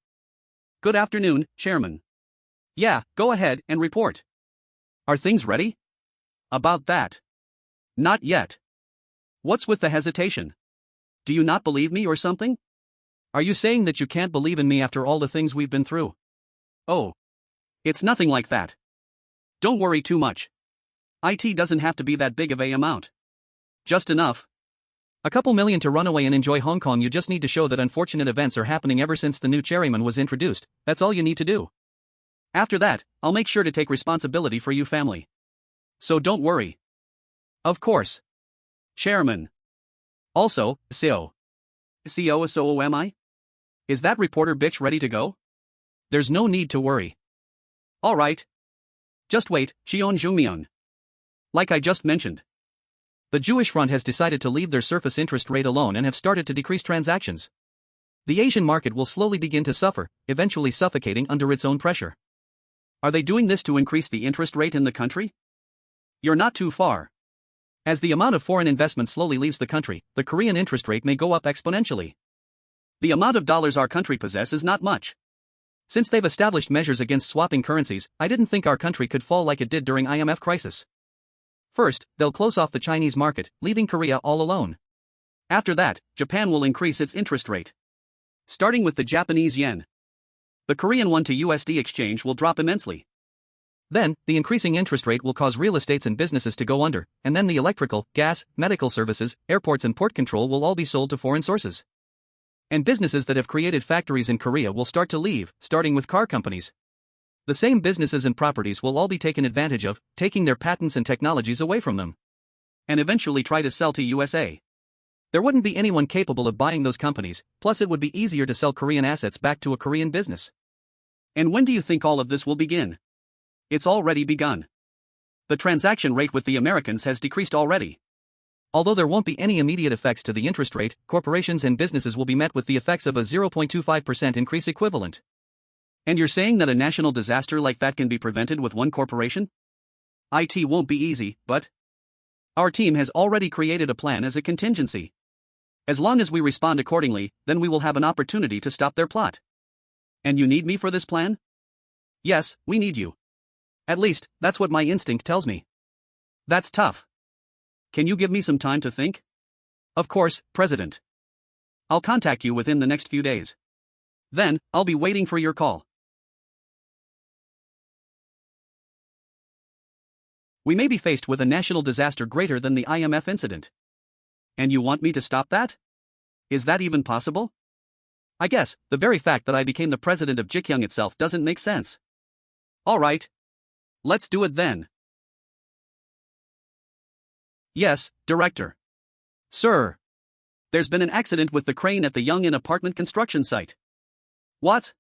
Good afternoon, Chairman. Yeah, go ahead and report. Are things ready? About that. Not yet. What's with the hesitation? Do you not believe me or something? Are you saying that you can't believe in me after all the things we've been through? Oh. It's nothing like that. Don't worry too much. IT doesn't have to be that big of a amount. Just enough. A couple million to run away and enjoy Hong Kong. You just need to show that unfortunate events are happening ever since the new chairman was introduced. That's all you need to do. After that, I'll make sure to take responsibility for you family. So don't worry. Of course. Chairman. Also, SEO. SEO. Is that reporter bitch ready to go? There's no need to worry. Alright. Just wait, Cheon Joong Myung. Like I just mentioned, the Jewish front has decided to leave their surface interest rate alone and have started to decrease transactions. The Asian market will slowly begin to suffer, eventually suffocating under its own pressure. Are they doing this to increase the interest rate in the country? You're not too far. As the amount of foreign investment slowly leaves the country, the Korean interest rate may go up exponentially. The amount of dollars our country possesses is not much. Since they've established measures against swapping currencies, I didn't think our country could fall like it did during IMF crisis. First, they'll close off the Chinese market, leaving Korea all alone. After that, Japan will increase its interest rate. Starting with the Japanese yen. The Korean won to USD exchange will drop immensely. Then, the increasing interest rate will cause real estates and businesses to go under, and then the electrical, gas, medical services, airports and port control will all be sold to foreign sources. And businesses that have created factories in Korea will start to leave, starting with car companies. The same businesses and properties will all be taken advantage of, taking their patents and technologies away from them. And eventually try to sell to USA. There wouldn't be anyone capable of buying those companies, plus it would be easier to sell Korean assets back to a Korean business. And when do you think all of this will begin? It's already begun. The transaction rate with the Americans has decreased already. Although there won't be any immediate effects to the interest rate, corporations and businesses will be met with the effects of a 0.25% increase equivalent. And you're saying that a national disaster like that can be prevented with one corporation? IT won't be easy, but our team has already created a plan as a contingency. As long as we respond accordingly, then we will have an opportunity to stop their plot. And you need me for this plan? Yes, we need you. At least, that's what my instinct tells me. That's tough. Can you give me some time to think? Of course, President. I'll contact you within the next few days. Then, I'll be waiting for your call. We may be faced with a national disaster greater than the IMF incident. And you want me to stop that? Is that even possible? I guess, the very fact that I became the president of Ji Gyoung itself doesn't make sense. Alright. Let's do it then. Yes, Director. Sir. There's been an accident with the crane at the Yongin apartment construction site. What?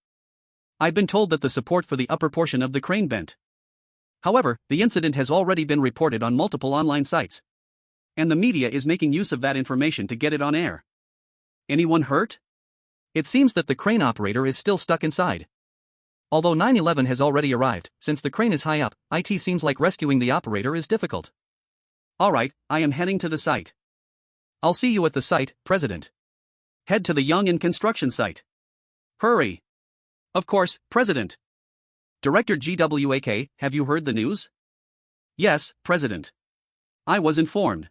I've been told that the support for the upper portion of the crane bent. However, the incident has already been reported on multiple online sites. And the media is making use of that information to get it on air. Anyone hurt? It seems that the crane operator is still stuck inside. Although 911 has already arrived, since the crane is high up, IT seems like rescuing the operator is difficult. Alright, I am heading to the site. I'll see you at the site, President. Head to the Yongin construction site. Hurry. Of course, President. Director GWAK, have you heard the news? Yes, President. I was informed.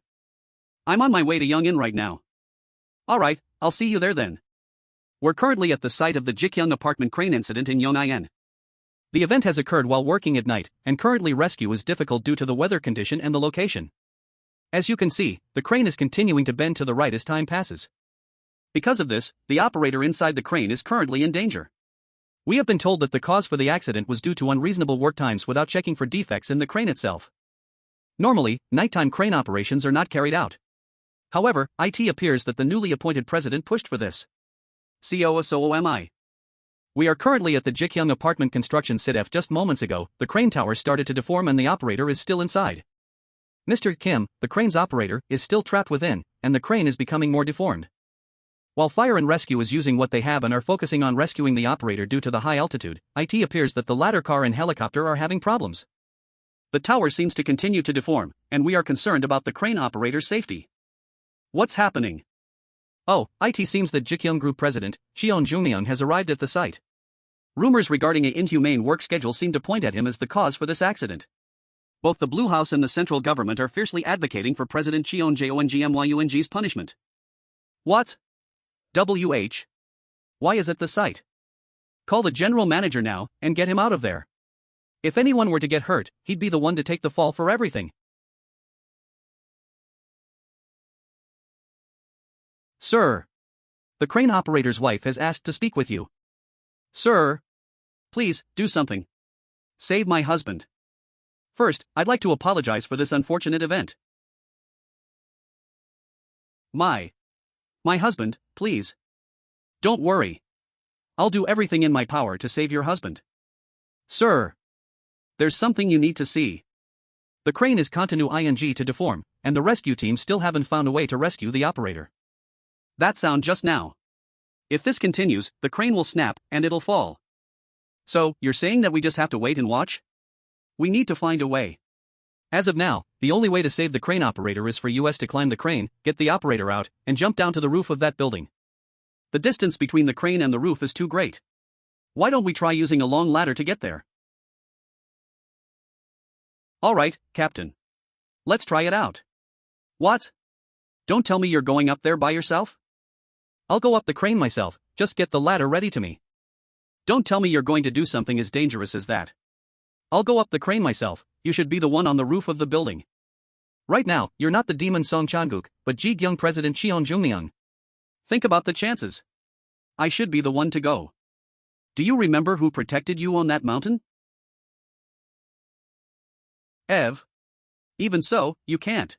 I'm on my way to Yongin right now. Alright, I'll see you there then. We're currently at the site of the Ji Gyoung apartment crane incident in Yongin. The event has occurred while working at night, and currently rescue is difficult due to the weather condition and the location. As you can see, the crane is continuing to bend to the right as time passes. Because of this, the operator inside the crane is currently in danger. We have been told that the cause for the accident was due to unreasonable work times without checking for defects in the crane itself. Normally, nighttime crane operations are not carried out. However, it appears that the newly appointed president pushed for this. COSOOMI. We are currently at the Ji Gyoung apartment construction site. Just moments ago, the crane tower started to deform and the operator is still inside. Mr. Kim, the crane's operator, is still trapped within, and the crane is becoming more deformed. While fire and rescue is using what they have and are focusing on rescuing the operator due to the high altitude, it appears that the ladder car and helicopter are having problems. The tower seems to continue to deform, and we are concerned about the crane operator's safety. What's happening? Oh, it seems that Ji Gyoung Group president, Cheon Joong Myung, has arrived at the site. Rumors regarding an inhumane work schedule seem to point at him as the cause for this accident. Both the Blue House and the central government are fiercely advocating for President Cheon Joong Myung's punishment. What? Why is at the site? Call the general manager now, and get him out of there. If anyone were to get hurt, he'd be the one to take the fall for everything. Sir. The crane operator's wife has asked to speak with you. Sir. Please, do something. Save my husband. First, I'd like to apologize for this unfortunate event. My husband, please. Don't worry. I'll do everything in my power to save your husband. Sir. There's something you need to see. The crane is continuing to deform, and the rescue team still haven't found a way to rescue the operator. That sound just now. If this continues, the crane will snap, and it'll fall. So, you're saying that we just have to wait and watch? We need to find a way. As of now, the only way to save the crane operator is for us to climb the crane, get the operator out, and jump down to the roof of that building. The distance between the crane and the roof is too great. Why don't we try using a long ladder to get there? Alright, Captain. Let's try it out. What? Don't tell me you're going up there by yourself? I'll go up the crane myself, just get the ladder ready to me. Don't tell me you're going to do something as dangerous as that. I'll go up the crane myself, you should be the one on the roof of the building. Right now, you're not the demon Seong Chang Ook, but Ji Gyoung President Cheon Joong Myung. Think about the chances. I should be the one to go. Do you remember who protected you on that mountain? Ev. Even so, you can't.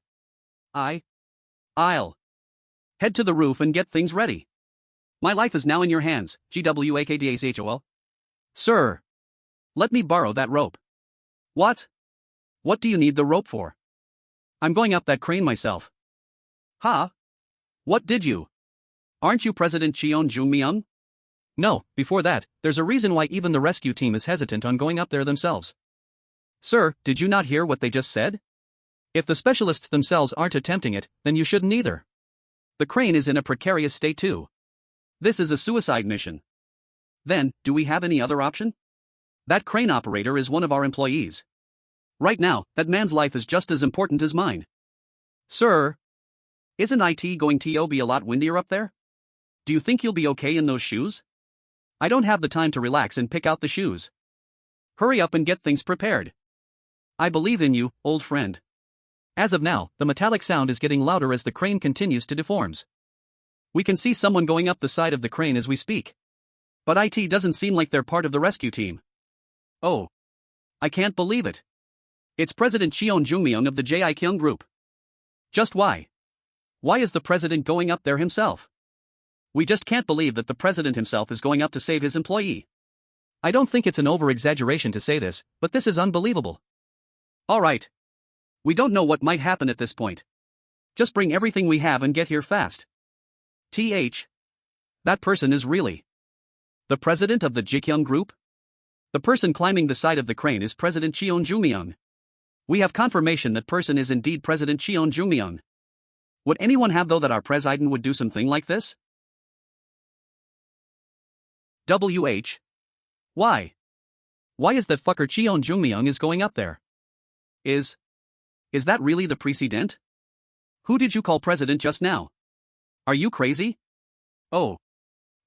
I'll head to the roof and get things ready. My life is now in your hands, GWAKDACHOL. Sir. Let me borrow that rope. What? What do you need the rope for? I'm going up that crane myself. Huh? What did you? Aren't you President Cheon Joong Myung? No, before that, there's a reason why even the rescue team is hesitant on going up there themselves. Sir, did you not hear what they just said? If the specialists themselves aren't attempting it, then you shouldn't either. The crane is in a precarious state too. This is a suicide mission. Then, do we have any other option? That crane operator is one of our employees. Right now, that man's life is just as important as mine. Sir. Isn't it going to be a lot windier up there? Do you think you'll be okay in those shoes? I don't have the time to relax and pick out the shoes. Hurry up and get things prepared. I believe in you, old friend. As of now, the metallic sound is getting louder as the crane continues to deforms. We can see someone going up the side of the crane as we speak. But it doesn't seem like they're part of the rescue team. Oh. I can't believe it. It's President Cheon Joong Myung of the Ji Gyoung Group. Just why? Why is the president going up there himself? We just can't believe that the president himself is going up to save his employee. I don't think it's an over-exaggeration to say this, but this is unbelievable. Alright. We don't know what might happen at this point. Just bring everything we have and get here fast. That person is really the president of the Ji Gyoung Group? The person climbing the side of the crane is President Cheon Joong Myung. We have confirmation that person is indeed President Cheon Joong Myung. Would anyone have though that our president would do something like this? Why? Why is that fucker Cheon Joong Myung is going up there? Is that really the president? Who did you call president just now? Are you crazy? Oh.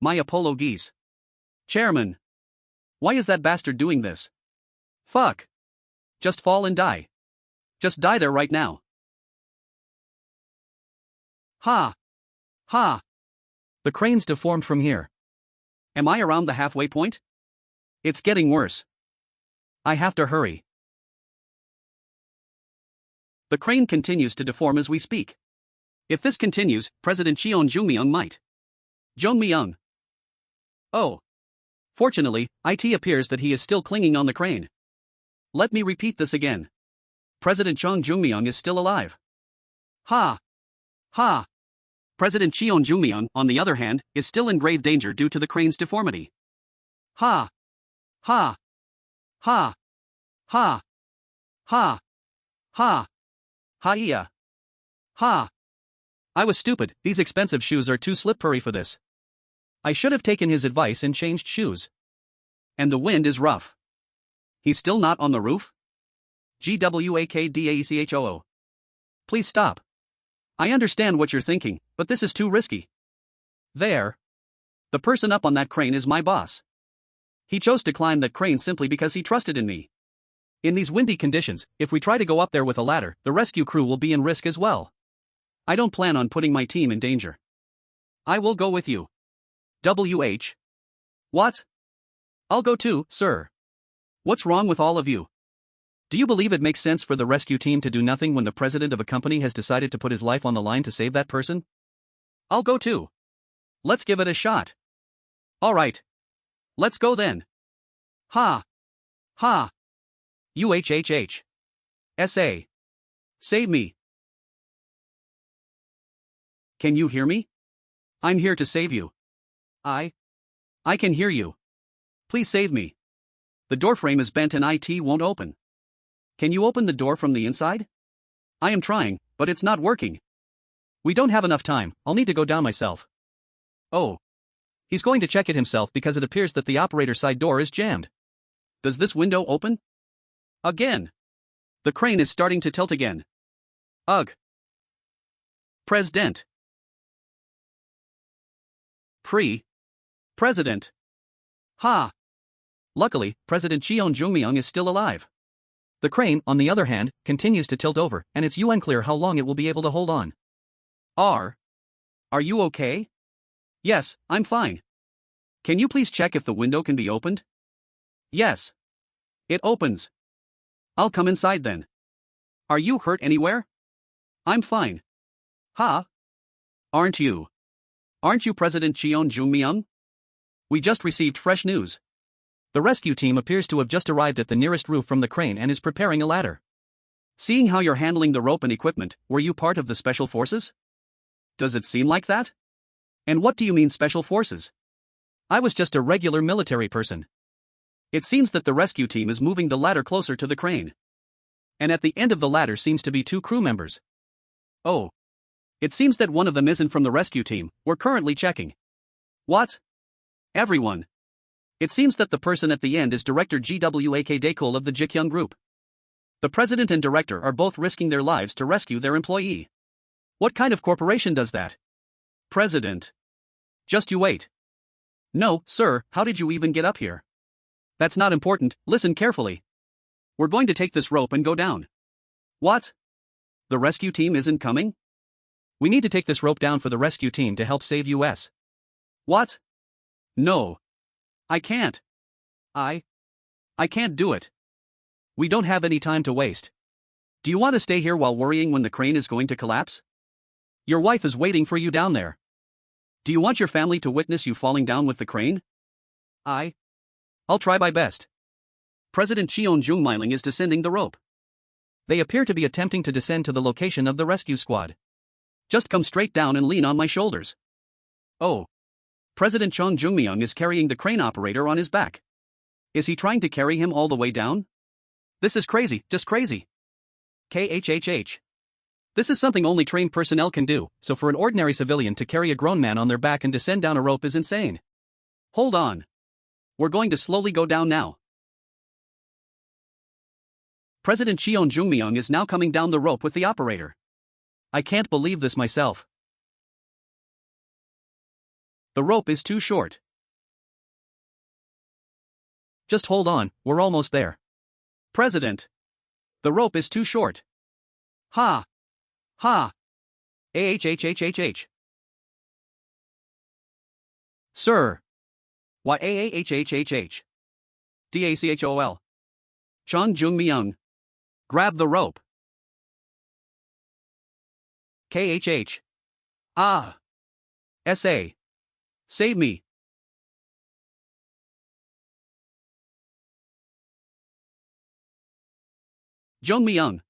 My apologies. Chairman. Why is that bastard doing this? Fuck. Just fall and die. Just die there right now. Ha! Ha! The crane's deformed from here. Am I around the halfway point? It's getting worse. I have to hurry. The crane continues to deform as we speak. If this continues, President Cheon Joong Myung might. Joong Myung. Oh. Fortunately, it appears that he is still clinging on the crane. Let me repeat this again. President Cheon Joong Myung is still alive. Ha! Ha! President Cheon Joong Myung, on the other hand, is still in grave danger due to the crane's deformity. Ha! Ha! Ha! Ha! Ha! Ha! Ha-iya! Ha! I was stupid, these expensive shoes are too slippery for this. I should have taken his advice and changed shoes. And the wind is rough. He's still not on the roof? GWAKDAECHOO. Please stop. I understand what you're thinking, but this is too risky. There. The person up on that crane is my boss. He chose to climb that crane simply because he trusted in me. In these windy conditions, if we try to go up there with a ladder, the rescue crew will be in risk as well. I don't plan on putting my team in danger. I will go with you. WH. What? I'll go too, sir. What's wrong with all of you? Do you believe it makes sense for the rescue team to do nothing when the president of a company has decided to put his life on the line to save that person? I'll go too. Let's give it a shot. All right. Let's go then. Ha. Ha. UHHH. SA. Save me. Can you hear me? I'm here to save you. I can hear you. Please save me. The door frame is bent and it won't open. Can you open the door from the inside? I am trying, but it's not working. We don't have enough time, I'll need to go down myself. Oh. He's going to check it himself because it appears that the operator side door is jammed. Does this window open? Again. The crane is starting to tilt again. Ugh. President. President. Ha. Luckily, President Cheon Joong Myung is still alive. The crane, on the other hand, continues to tilt over, and it's unclear how long it will be able to hold on. Are you okay? Yes, I'm fine. Can you please check if the window can be opened? Yes. It opens. I'll come inside then. Are you hurt anywhere? I'm fine. Ha? Aren't you? Aren't you President Cheon Joong Myung? We just received fresh news. The rescue team appears to have just arrived at the nearest roof from the crane and is preparing a ladder. Seeing how you're handling the rope and equipment, were you part of the special forces? Does it seem like that? And what do you mean special forces? I was just a regular military person. It seems that the rescue team is moving the ladder closer to the crane. And at the end of the ladder seems to be 2 crew members. Oh. It seems that one of them isn't from the rescue team, we're currently checking. What? Everyone. It seems that the person at the end is Director Gwak Daekul of the Ji Gyoung Group. The president and director are both risking their lives to rescue their employee. What kind of corporation does that? President. Just you wait. No, sir, how did you even get up here? That's not important, listen carefully. We're going to take this rope and go down. What? The rescue team isn't coming? We need to take this rope down for the rescue team to help save US. What? No. I can't. I can't do it. We don't have any time to waste. Do you want to stay here while worrying when the crane is going to collapse? Your wife is waiting for you down there. Do you want your family to witness you falling down with the crane? I'll try my best. President Cheon Joong Myung is descending the rope. They appear to be attempting to descend to the location of the rescue squad. Just come straight down and lean on my shoulders. Oh. President Cheon Joong Myung is carrying the crane operator on his back. Is he trying to carry him all the way down? This is crazy, just crazy. KHHH. This is something only trained personnel can do, so for an ordinary civilian to carry a grown man on their back and descend down a rope is insane. Hold on. We're going to slowly go down now. President Cheon Joong Myung is now coming down the rope with the operator. I can't believe this myself. The rope is too short. Just hold on, we're almost there. President. The rope is too short. Ha! Ha! AHHHHH. Sir. Why AAHHHH? DACHOL. Cheon Joong Myung. Grab the rope. KHH. Ah. SA. Save me. Joong Myung.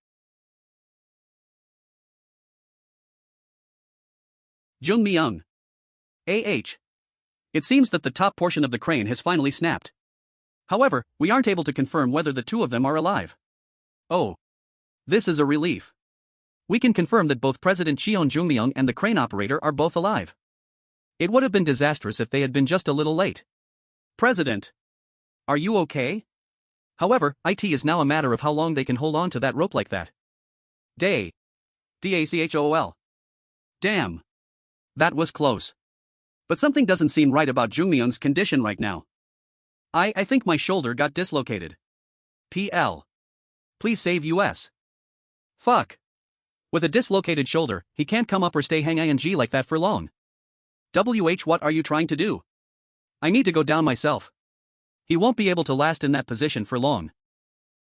Joong Myung. AH. It seems that the top portion of the crane has finally snapped. However, we aren't able to confirm whether the two of them are alive. Oh. This is a relief. We can confirm that both President Cheon Joong Myung and the crane operator are both alive. It would have been disastrous if they had been just a little late. President. Are you okay? However, it is now a matter of how long they can hold on to that rope like that. Day. DACHOL. Damn. That was close. But something doesn't seem right about Joong Myung's condition right now. I think my shoulder got dislocated. PL. Please save US. Fuck. With a dislocated shoulder, he can't come up or stay hang like that for long. What are you trying to do? I need to go down myself. He won't be able to last in that position for long.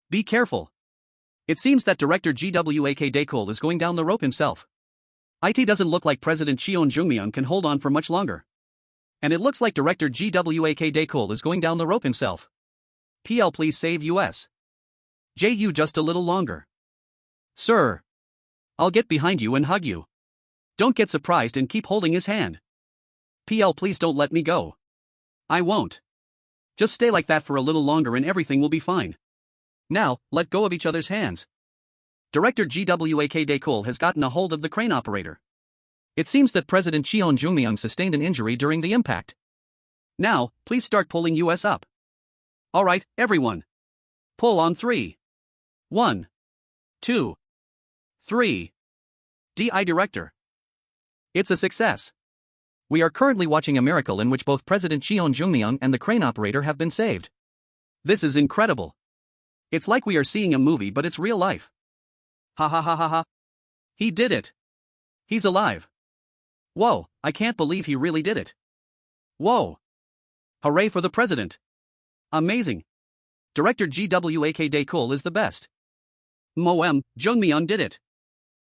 Be careful. It seems that director Gwak Daekol is going down the rope himself. It doesn't look like President Cheon Joong Myung can hold on for much longer. And it looks like director Gwak Daekol is going down the rope himself. PL please save US. JU just a little longer. Sir. I'll get behind you and hug you. Don't get surprised and keep holding his hand. PL please don't let me go. I won't. Just stay like that for a little longer and everything will be fine. Now, let go of each other's hands. Director Gwak Daekol has gotten a hold of the crane operator. It seems that President Cheon Joong Myung sustained an injury during the impact. Now, please start pulling US up. Alright, everyone. Pull on 3. 1. 2. 3. DI Director. It's a success. We are currently watching a miracle in which both President Cheon Joong Myung and the crane operator have been saved. This is incredible. It's like we are seeing a movie but it's real life. Ha ha ha ha ha. He did it. He's alive. Whoa, I can't believe he really did it. Whoa. Hooray for the president. Amazing. Director Gwak Daekol is the best. Moem, Joong Myung did it.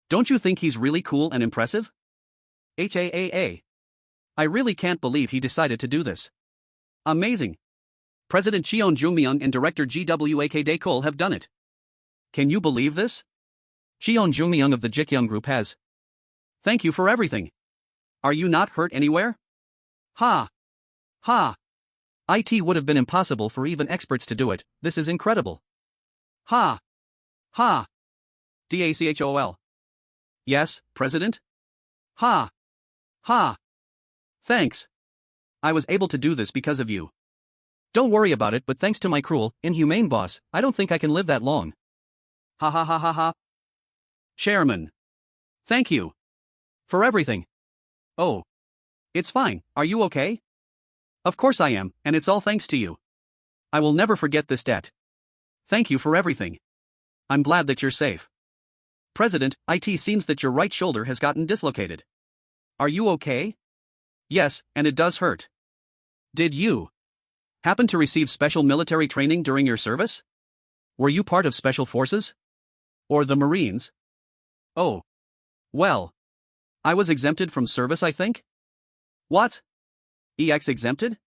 Don't you think he's really cool and impressive? HAAA. I really can't believe he decided to do this. Amazing. President Cheon Joong Myung and director Gwak Daekol have done it. Can you believe this? Cheon Joong Myung of the Ji Gyoung Group has. Thank you for everything. Are you not hurt anywhere? Ha. Ha. It would have been impossible for even experts to do it, this is incredible. Ha. Ha. DACHOL. Yes, President? Ha. Ha. Thanks. I was able to do this because of you. Don't worry about it, but thanks to my cruel, inhumane boss, I don't think I can live that long. Ha ha ha ha ha. Chairman. Thank you. For everything. Oh. It's fine, are you okay? Of course I am, and it's all thanks to you. I will never forget this debt. Thank you for everything. I'm glad that you're safe. President, it seems that your right shoulder has gotten dislocated. Are you okay? Yes, and it does hurt. Did you happen to receive special military training during your service? Were you part of special forces? Or the Marines? Oh. Well. I was exempted from service, I think? What? EX exempted?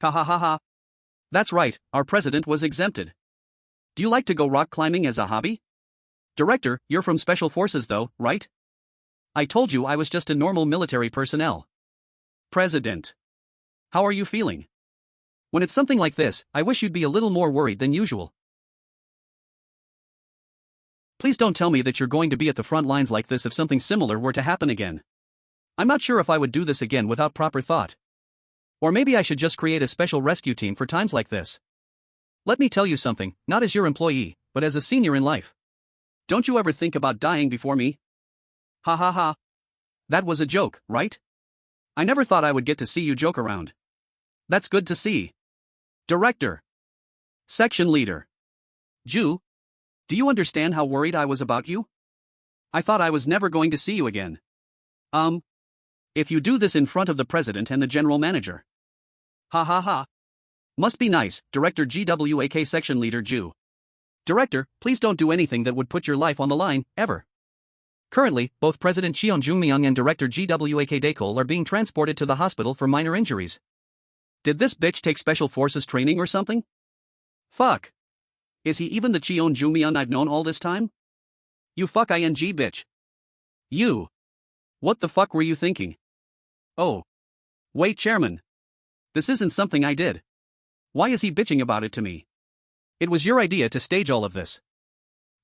Ha ha ha ha. That's right, our president was exempted. Do you like to go rock climbing as a hobby? Director, you're from special forces though, right? I told you I was just a normal military personnel. President. How are you feeling? When it's something like this, I wish you'd be a little more worried than usual. Please don't tell me that you're going to be at the front lines like this if something similar were to happen again. I'm not sure if I would do this again without proper thought. Or maybe I should just create a special rescue team for times like this. Let me tell you something, not as your employee, but as a senior in life. Don't you ever think about dying before me? Ha ha ha. That was a joke, right? I never thought I would get to see you joke around. That's good to see. Director. Section leader. Ju. Do you understand how worried I was about you? I thought I was never going to see you again. If you do this in front of the president and the general manager. Ha ha ha. Must be nice, Director GWAK Section Leader Ju. Director, please don't do anything that would put your life on the line, ever. Currently, both President Cheon Joong Myung and Director GWAK Daekol are being transported to the hospital for minor injuries. Did this bitch take special forces training or something? Fuck. Is he even the Cheon Joong Myung I've known all this time? You fuck ing bitch. You. What the fuck were you thinking? Oh. Wait, Chairman. This isn't something I did. Why is he bitching about it to me? It was your idea to stage all of this.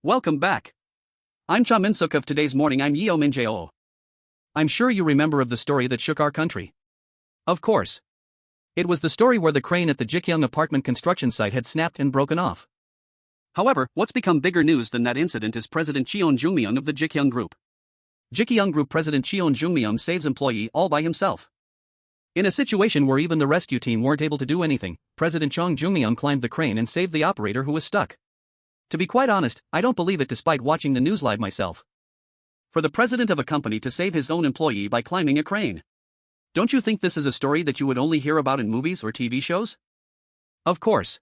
Welcome back. I'm Cha Min-suk of Today's Morning. I'm Yeo Min-jae-oh. I'm sure you remember of the story that shook our country. Of course. It was the story where the crane at the Ji Gyoung apartment construction site had snapped and broken off. However, what's become bigger news than that incident is President Cheon Joong Myung of the Ji Gyoung Group. Ji Gyoung Group President Cheon Joong Myung saves employee all by himself. In a situation where even the rescue team weren't able to do anything, President Cheon Joong Myung climbed the crane and saved the operator who was stuck. To be quite honest, I don't believe it despite watching the news live myself. For the president of a company to save his own employee by climbing a crane. Don't you think this is a story that you would only hear about in movies or TV shows? Of course.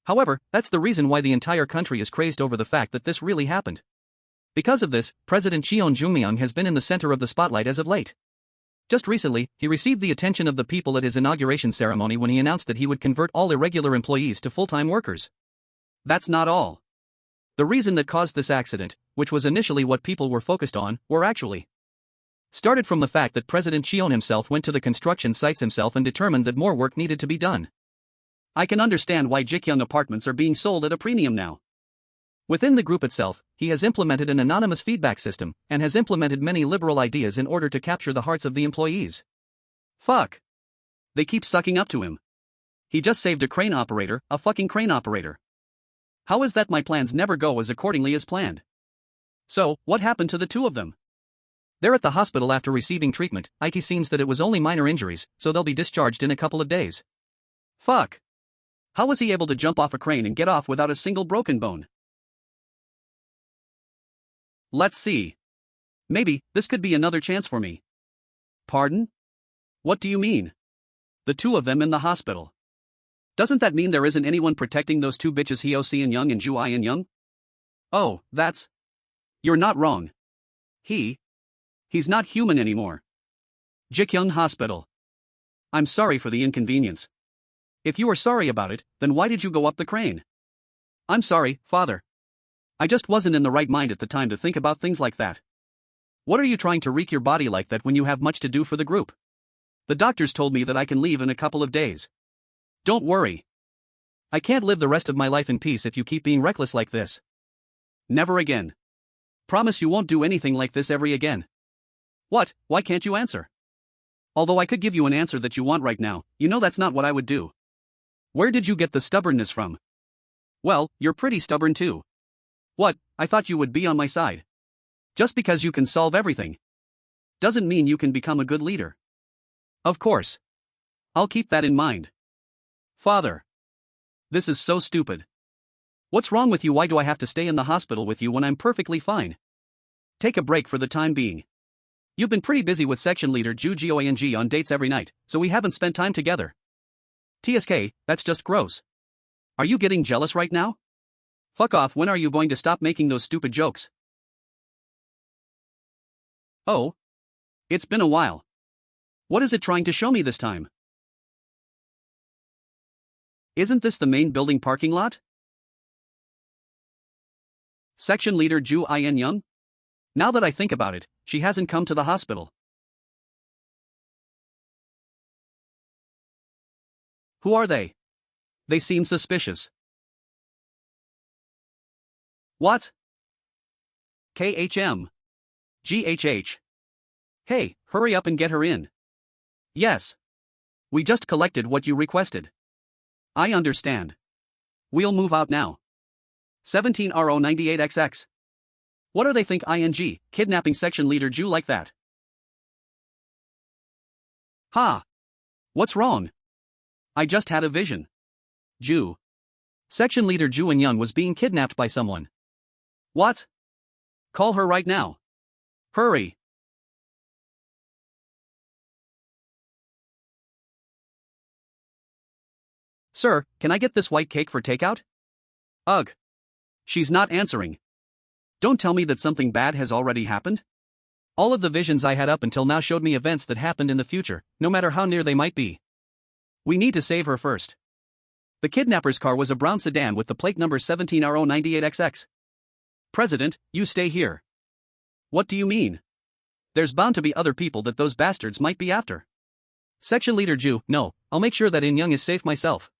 However, that's the reason why the entire country is crazed over the fact that this really happened. Because of this, President Cheon Joong Myung has been in the center of the spotlight as of late. Just recently, he received the attention of the people at his inauguration ceremony when he announced that he would convert all irregular employees to full-time workers. That's not all. The reason that caused this accident, which was initially what people were focused on, were actually started from the fact that President Cheon himself went to the construction sites himself and determined that more work needed to be done. I can understand why Ji Gyoung apartments are being sold at a premium now. Within the group itself, he has implemented an anonymous feedback system and has implemented many liberal ideas in order to capture the hearts of the employees. Fuck. They keep sucking up to him. He just saved a crane operator, a fucking crane operator. How is that my plans never go as accordingly as planned? So, what happened to the two of them? They're at the hospital after receiving treatment. It seems that it was only minor injuries, so they'll be discharged in a couple of days. Fuck. How was he able to jump off a crane and get off without a single broken bone? Let's see. Maybe, this could be another chance for me. Pardon? What do you mean? The two of them in the hospital. Doesn't that mean there isn't anyone protecting those two bitches Heo Seon Young and Ju Ian Young? Oh, that's... You're not wrong. He's not human anymore. Ji Gyoung Hospital. I'm sorry for the inconvenience. If you are sorry about it, then why did you go up the crane? I'm sorry, Father. I just wasn't in the right mind at the time to think about things like that. What are you trying to wreak your body like that when you have much to do for the group? The doctors told me that I can leave in a couple of days. Don't worry. I can't live the rest of my life in peace if you keep being reckless like this. Never again. Promise you won't do anything like this ever again. What? Why can't you answer? Although I could give you an answer that you want right now, you know that's not what I would do. Where did you get the stubbornness from? Well, you're pretty stubborn too. What, I thought you would be on my side. Just because you can solve everything doesn't mean you can become a good leader. Of course. I'll keep that in mind. Father. This is so stupid. What's wrong with you? Why do I have to stay in the hospital with you when I'm perfectly fine? Take a break for the time being. You've been pretty busy with section leader Ju Gyoung on dates every night, so we haven't spent time together. TSK, that's just gross. Are you getting jealous right now? Fuck off. When are you going to stop making those stupid jokes? Oh. It's been a while. What is it trying to show me this time? Isn't this the main building parking lot? Section leader Ju Ian Young? Now that I think about it, she hasn't come to the hospital. Who are they? They seem suspicious. What? KHM. GHH. Hey, hurry up and get her in. Yes. We just collected what you requested. I understand. We'll move out now. 17RO98XX. What do they think ing, kidnapping section leader Ju like that? Ha! What's wrong? I just had a vision. Ju. Section leader Ju In Young was being kidnapped by someone. What? Call her right now. Hurry. Sir, can I get this white cake for takeout? Ugh. She's not answering. Don't tell me that something bad has already happened? All of the visions I had up until now showed me events that happened in the future, no matter how near they might be. We need to save her first. The kidnapper's car was a brown sedan with the plate number 17RO98XX. President, you stay here. What do you mean? There's bound to be other people that those bastards might be after. Section Leader Ju, no, I'll make sure that In Young is safe myself.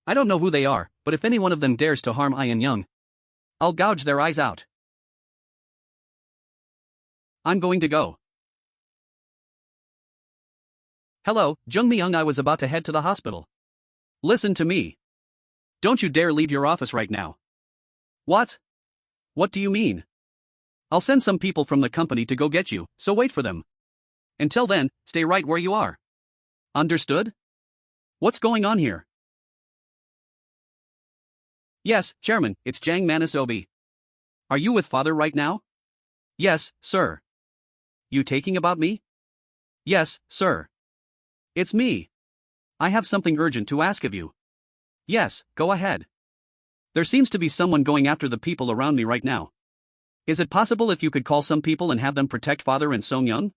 I don't know who they are, but if any one of them dares to harm In Young, I'll gouge their eyes out. I'm going to go. Hello, Joong Myung. I was about to head to the hospital. Listen to me. Don't you dare leave your office right now. What? What do you mean? I'll send some people from the company to go get you, so wait for them. Until then, stay right where you are. Understood? What's going on here? Yes, Chairman, it's Jang Manasobi. Are you with Father right now? Yes, sir. You taking about me? Yes, sir. It's me. I have something urgent to ask of you. Yes, go ahead. There seems to be someone going after the people around me right now. Is it possible if you could call some people and have them protect Father and Song Young?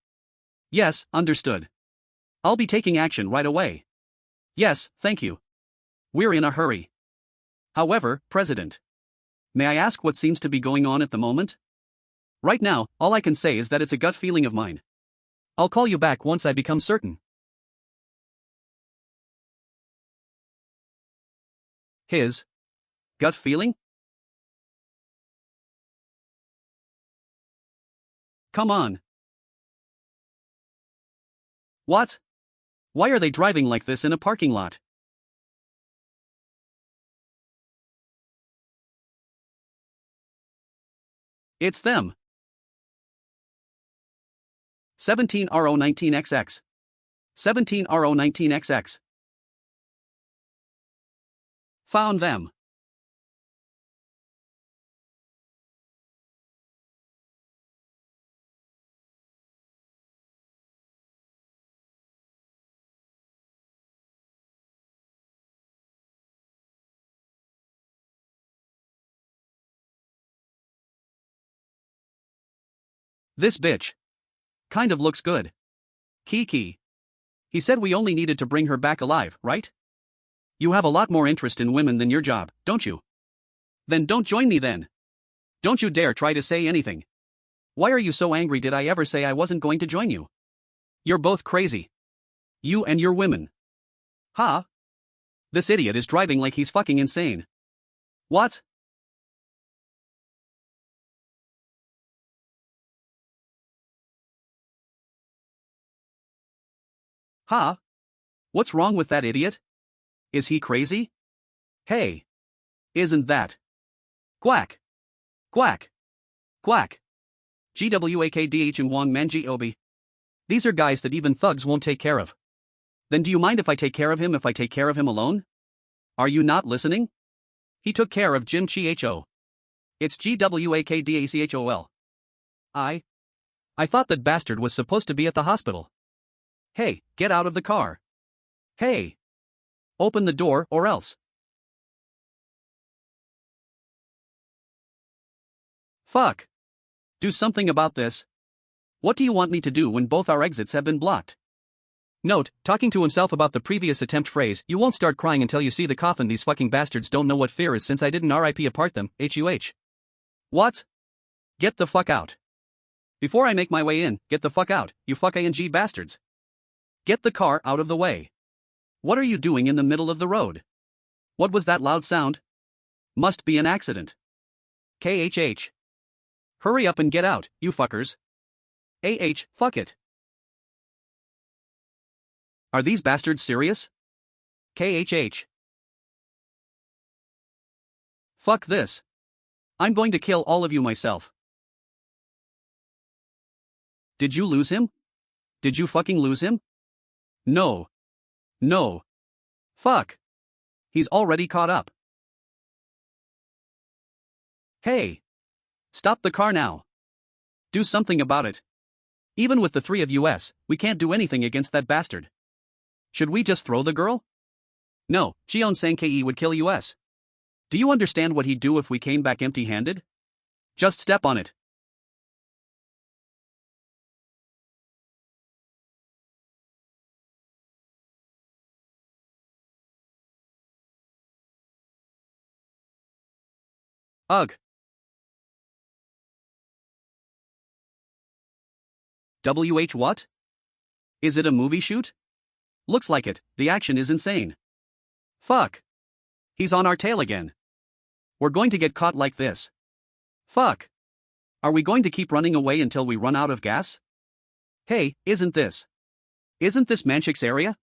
Yes, understood. I'll be taking action right away. Yes, thank you. We're in a hurry. However, President, may I ask what seems to be going on at the moment? Right now, all I can say is that it's a gut feeling of mine. I'll call you back once I become certain. His gut feeling? Come on. What? Why are they driving like this in a parking lot? It's them. 17RO19XX. 17RO19XX. Found them. This bitch kind of looks good. Kiki. He said we only needed to bring her back alive, right? You have a lot more interest in women than your job, don't you? Then don't join me then. Don't you dare try to say anything. Why are you so angry? Did I ever say I wasn't going to join you? You're both crazy. You and your women. Huh? This idiot is driving like he's fucking insane. What? Huh? What's wrong with that idiot? Is he crazy? Hey. Isn't that? Quack. Quack. Quack. GWAKDH and Wong Manji Obi. These are guys that even thugs won't take care of. Then do you mind if I take care of him alone? Are you not listening? He took care of Jim Chi-Ho. It's GWAKDACHOL. I thought that bastard was supposed to be at the hospital. Hey, get out of the car. Hey. Open the door or else. Fuck. Do something about this. What do you want me to do when both our exits have been blocked? Note, talking to himself about the previous attempt phrase, you won't start crying until you see the coffin. These fucking bastards don't know what fear is since I didn't RIP apart them, HUH. What? Get the fuck out. Before I make my way in, get the fuck out, you fucking bastards. Get the car out of the way. What are you doing in the middle of the road? What was that loud sound? Must be an accident. KHH. Hurry up and get out, you fuckers. Fuck it. Are these bastards serious? KHH. Fuck this. I'm going to kill all of you myself. Did you lose him? Did you fucking lose him? No. No. Fuck. He's already caught up. Hey. Stop the car now. Do something about it. Even with the three of us, we can't do anything against that bastard. Should we just throw the girl? No, Cheon Sang would kill us. Do you understand what he'd do if we came back empty-handed? Just step on it. Ugh. What? Is it a movie shoot? Looks like it, the action is insane. Fuck. He's on our tail again. We're going to get caught like this. Fuck. Are we going to keep running away until we run out of gas? Hey, isn't this Manchik's area?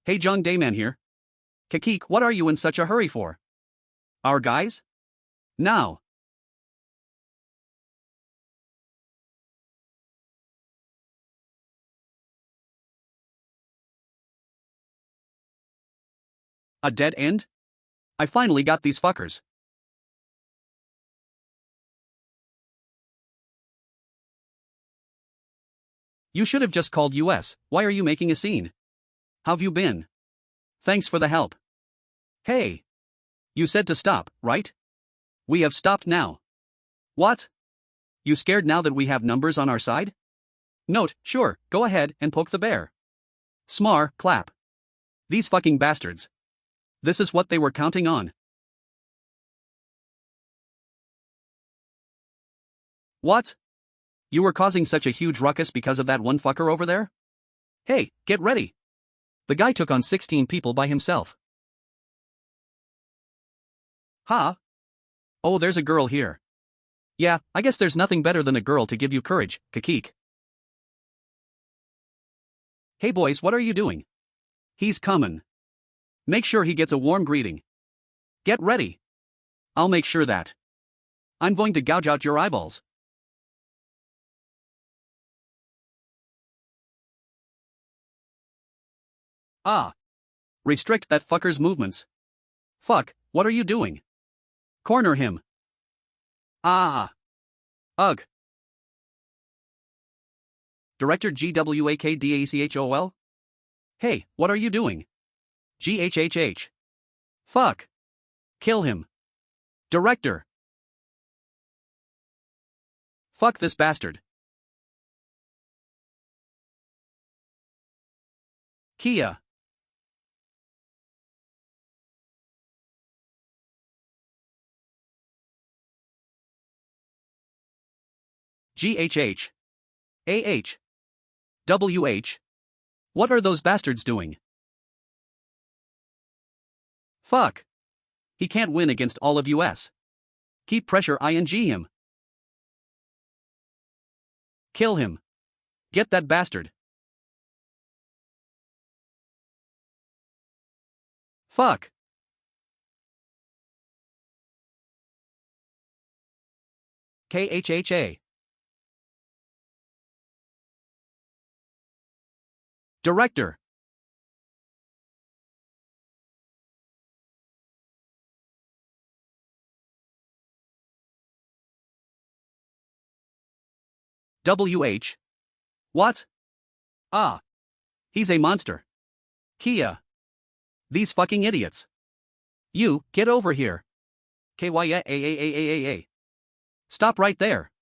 Hey Jung Dayman here. Kakik, what are you in such a hurry for? Our guys? Now. A dead end? I finally got these fuckers. You should have just called US, why are you making a scene? How've you been? Thanks for the help. Hey. You said to stop, right? We have stopped now. What? You scared now that we have numbers on our side? Note, sure, go ahead and poke the bear. Smar, clap. These fucking bastards. This is what they were counting on. What? You were causing such a huge ruckus because of that one fucker over there? Hey, get ready. The guy took on 16 people by himself. Huh? Oh, there's a girl here. Yeah, I guess there's nothing better than a girl to give you courage, Kakik. Hey boys, what are you doing? He's coming. Make sure he gets a warm greeting. Get ready. I'll make sure that. I'm going to gouge out your eyeballs. Ah. Restrict that fucker's movements. Fuck, what are you doing? Corner him. Ah. Ugh. Director GWAKDACHOL? Hey, what are you doing? GHHH. Fuck. Kill him. Director. Fuck this bastard. Kia. GHH. AH. WH. What are those bastards doing? Fuck. He can't win against all of us. Keep pressure ing him. Kill him. Get that bastard. Fuck. KHHA. Director. WH. What? Ah. He's a monster. Kia. These fucking idiots. You, get over here. KYA. Stop right there.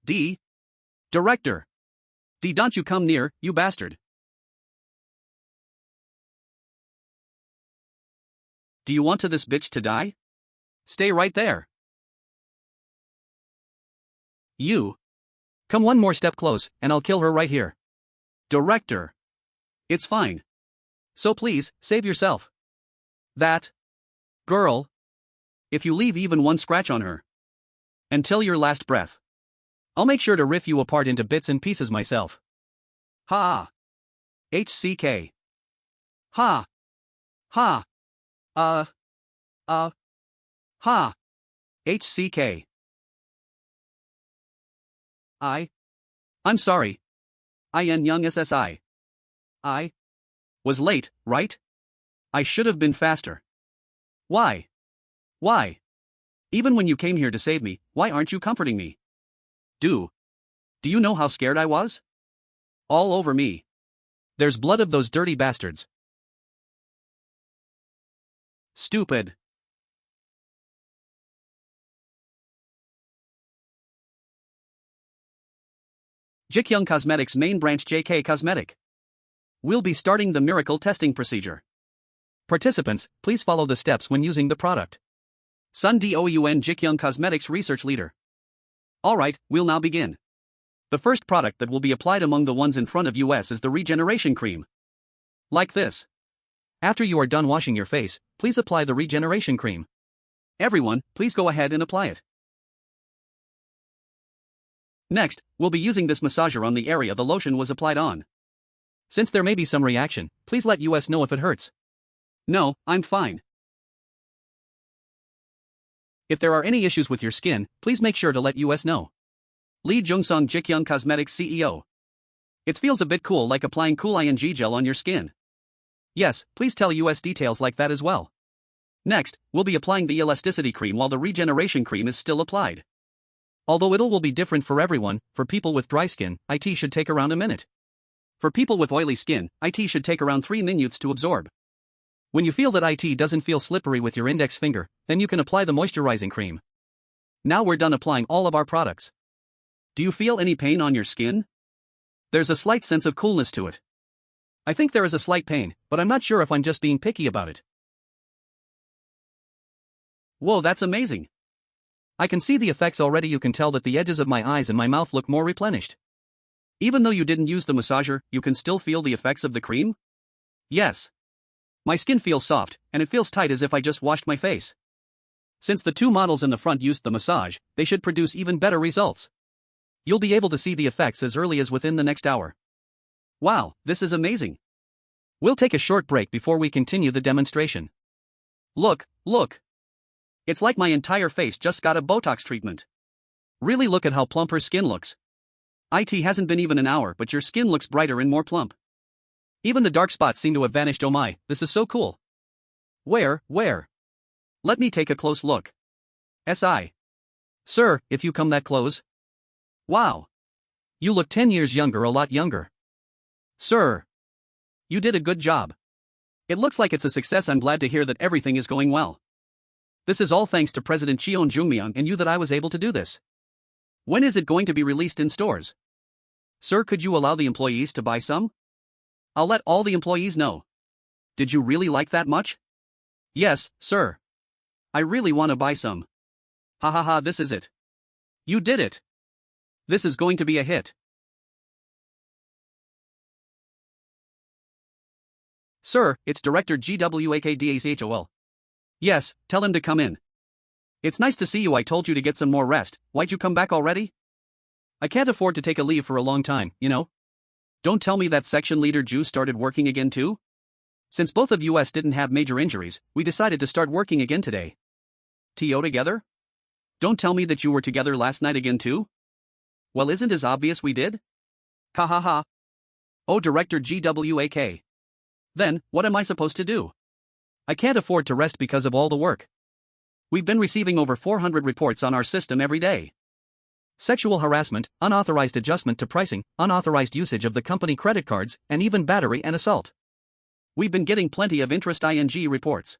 D. Director. D. Don't you come near, you bastard. Do you want this bitch to die? Stay right there. You. Come one more step close, and I'll kill her right here. Director. It's fine. So please, save yourself. That girl. If you leave even one scratch on her. Until your last breath. I'll make sure to rip you apart into bits and pieces myself. Ha. HCK. Ha. Ha. Ha. HCK. I'm sorry. IN Young SSI. I was late, right? I should have been faster. Why? Even when you came here to save me, why aren't you comforting me? Do you know how scared I was? All over me. There's blood of those dirty bastards. Stupid. Ji Gyoung Cosmetics main branch JK Cosmetic. We'll be starting the miracle testing procedure. Participants, please follow the steps when using the product. Sun Doun Ji Gyoung Cosmetics Research Leader. Alright, we'll now begin. The first product that will be applied among the ones in front of us is the Regeneration Cream. Like this. After you are done washing your face, please apply the Regeneration Cream. Everyone, please go ahead and apply it. Next, we'll be using this massager on the area the lotion was applied on. Since there may be some reaction, please let us know if it hurts. No, I'm fine. If there are any issues with your skin, please make sure to let us know. Lee Jung-sung, Ji Gyoung Cosmetics CEO. It feels a bit cool, like applying cool ing gel on your skin. Yes, please tell us details like that as well. Next, we'll be applying the elasticity cream while the regeneration cream is still applied. Although it will be different for everyone, for people with dry skin, it should take around a minute. For people with oily skin, it should take around 3 minutes to absorb. When you feel that it doesn't feel slippery with your index finger, then you can apply the moisturizing cream. Now we're done applying all of our products. Do you feel any pain on your skin? There's a slight sense of coolness to it. I think there is a slight pain, but I'm not sure if I'm just being picky about it. Whoa, that's amazing. I can see the effects already. You can tell that the edges of my eyes and my mouth look more replenished. Even though you didn't use the massager, you can still feel the effects of the cream? Yes. My skin feels soft, and it feels tight as if I just washed my face. Since the two models in the front used the massage, they should produce even better results. You'll be able to see the effects as early as within the next hour. Wow, this is amazing. We'll take a short break before we continue the demonstration. Look. It's like my entire face just got a Botox treatment. Really look at how plump her skin looks. It hasn't been even an hour, but your skin looks brighter and more plump. Even the dark spots seem to have vanished. Oh my, this is so cool. Where? Let me take a close look. Sir, if you come that close. Wow. You look 10 years younger, a lot younger. Sir. You did a good job. It looks like it's a success. I'm glad to hear that everything is going well. This is all thanks to President Cheon Joong Myung and you that I was able to do this. When is it going to be released in stores? Sir, could you allow the employees to buy some? I'll let all the employees know. Did you really like that much? Yes, sir. I really want to buy some. Ha, this is it. You did it. This is going to be a hit. Sir, it's Director GWAKDACHOL. Yes, tell him to come in. It's nice to see you. I told you to get some more rest. Why'd you come back already? I can't afford to take a leave for a long time, you know? Don't tell me that section leader Ju started working again too? Since both of us didn't have major injuries, we decided to start working again today. TO together? Don't tell me that you were together last night again too? Well, isn't it obvious we did? Ha. Oh, Director GWAK. Then, what am I supposed to do? I can't afford to rest because of all the work. We've been receiving over 400 reports on our system every day. Sexual harassment, unauthorized adjustment to pricing, unauthorized usage of the company credit cards, and even battery and assault. We've been getting plenty of interest ing reports.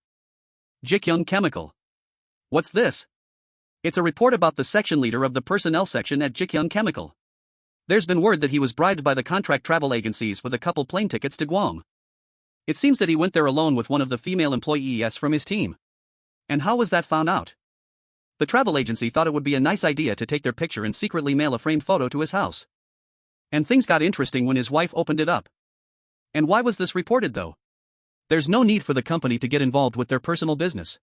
Ji Gyoung Chemical. What's this? It's a report about the section leader of the personnel section at Ji Gyoung Chemical. There's been word that he was bribed by the contract travel agencies with a couple plane tickets to Guam. It seems that he went there alone with one of the female employees from his team. And how was that found out? The travel agency thought it would be a nice idea to take their picture and secretly mail a framed photo to his house. And things got interesting when his wife opened it up. And why was this reported though? There's no need for the company to get involved with their personal business.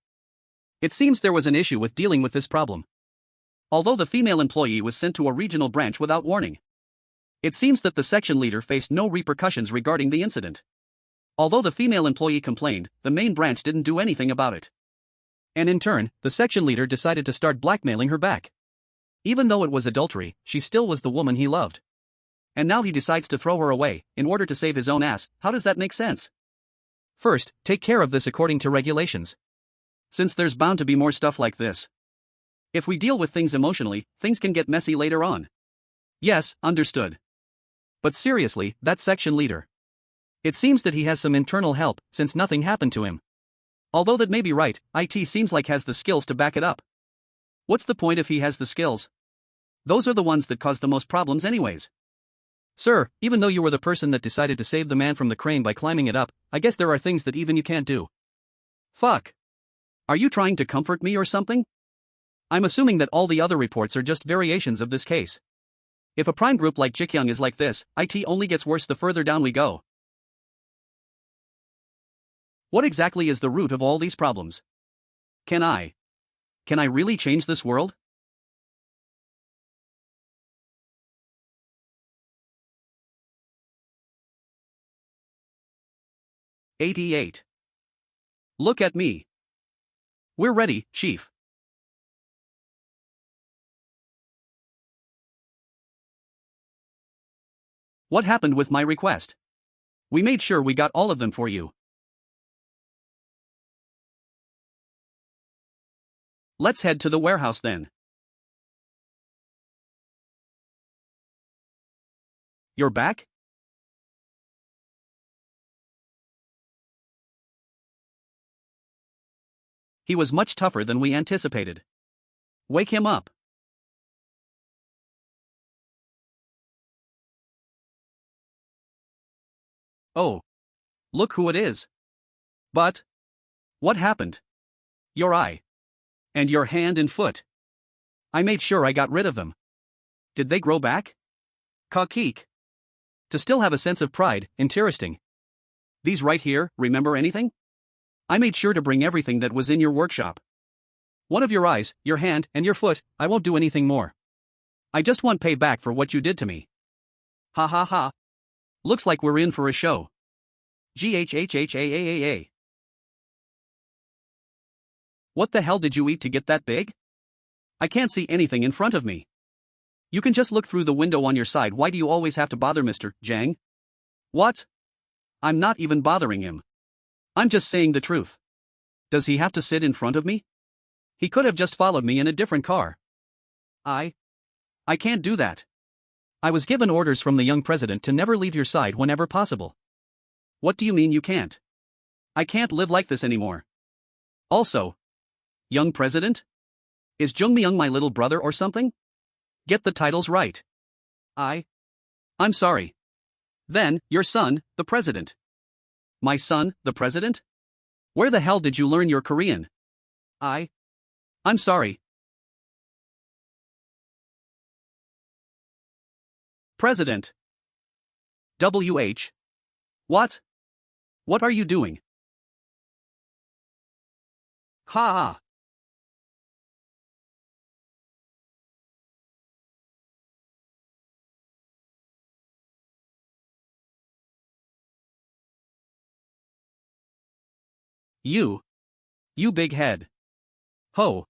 It seems there was an issue with dealing with this problem. Although the female employee was sent to a regional branch without warning. It seems that the section leader faced no repercussions regarding the incident. Although the female employee complained, the main branch didn't do anything about it. And in turn, the section leader decided to start blackmailing her back. Even though it was adultery, she still was the woman he loved. And now he decides to throw her away, in order to save his own ass. How does that make sense? First, take care of this according to regulations. Since there's bound to be more stuff like this. If we deal with things emotionally, things can get messy later on. Yes, understood. But seriously, that section leader. It seems that he has some internal help, since nothing happened to him. Although that may be right, IT seems like has the skills to back it up. What's the point if he has the skills? Those are the ones that cause the most problems anyways. Sir, even though you were the person that decided to save the man from the crane by climbing it up, I guess there are things that even you can't do. Fuck. Are you trying to comfort me or something? I'm assuming that all the other reports are just variations of this case. If a prime group like Ji Gyoung is like this, IT only gets worse the further down we go. What exactly is the root of all these problems? Can I really change this world? '88. Look at me. We're ready, Chief. What happened with my request? We made sure we got all of them for you. Let's head to the warehouse then. You're back? He was much tougher than we anticipated. Wake him up. Oh. Look who it is. But what happened? Your eye. And your hand and foot. I made sure I got rid of them. Did they grow back? Kakik. To still have a sense of pride, interesting. These right here, remember anything? I made sure to bring everything that was in your workshop. One of your eyes, your hand, and your foot, I won't do anything more. I just want payback for what you did to me. Ha ha ha. Looks like we're in for a show. GHHHAAAA. What the hell did you eat to get that big? I can't see anything in front of me. You can just look through the window on your side. Why do you always have to bother Mr. Jang? What? I'm not even bothering him. I'm just saying the truth. Does he have to sit in front of me? He could have just followed me in a different car. I can't do that. I was given orders from the young president to never leave your side whenever possible. What do you mean you can't? I can't live like this anymore. Also, young president? Is Joong Myung my little brother or something? Get the titles right. I'm sorry. Then, your son, the president. My son, the president? Where the hell did you learn your Korean? I'm sorry. President. WH. What? What are you doing? Ha ha. You big head. Ho.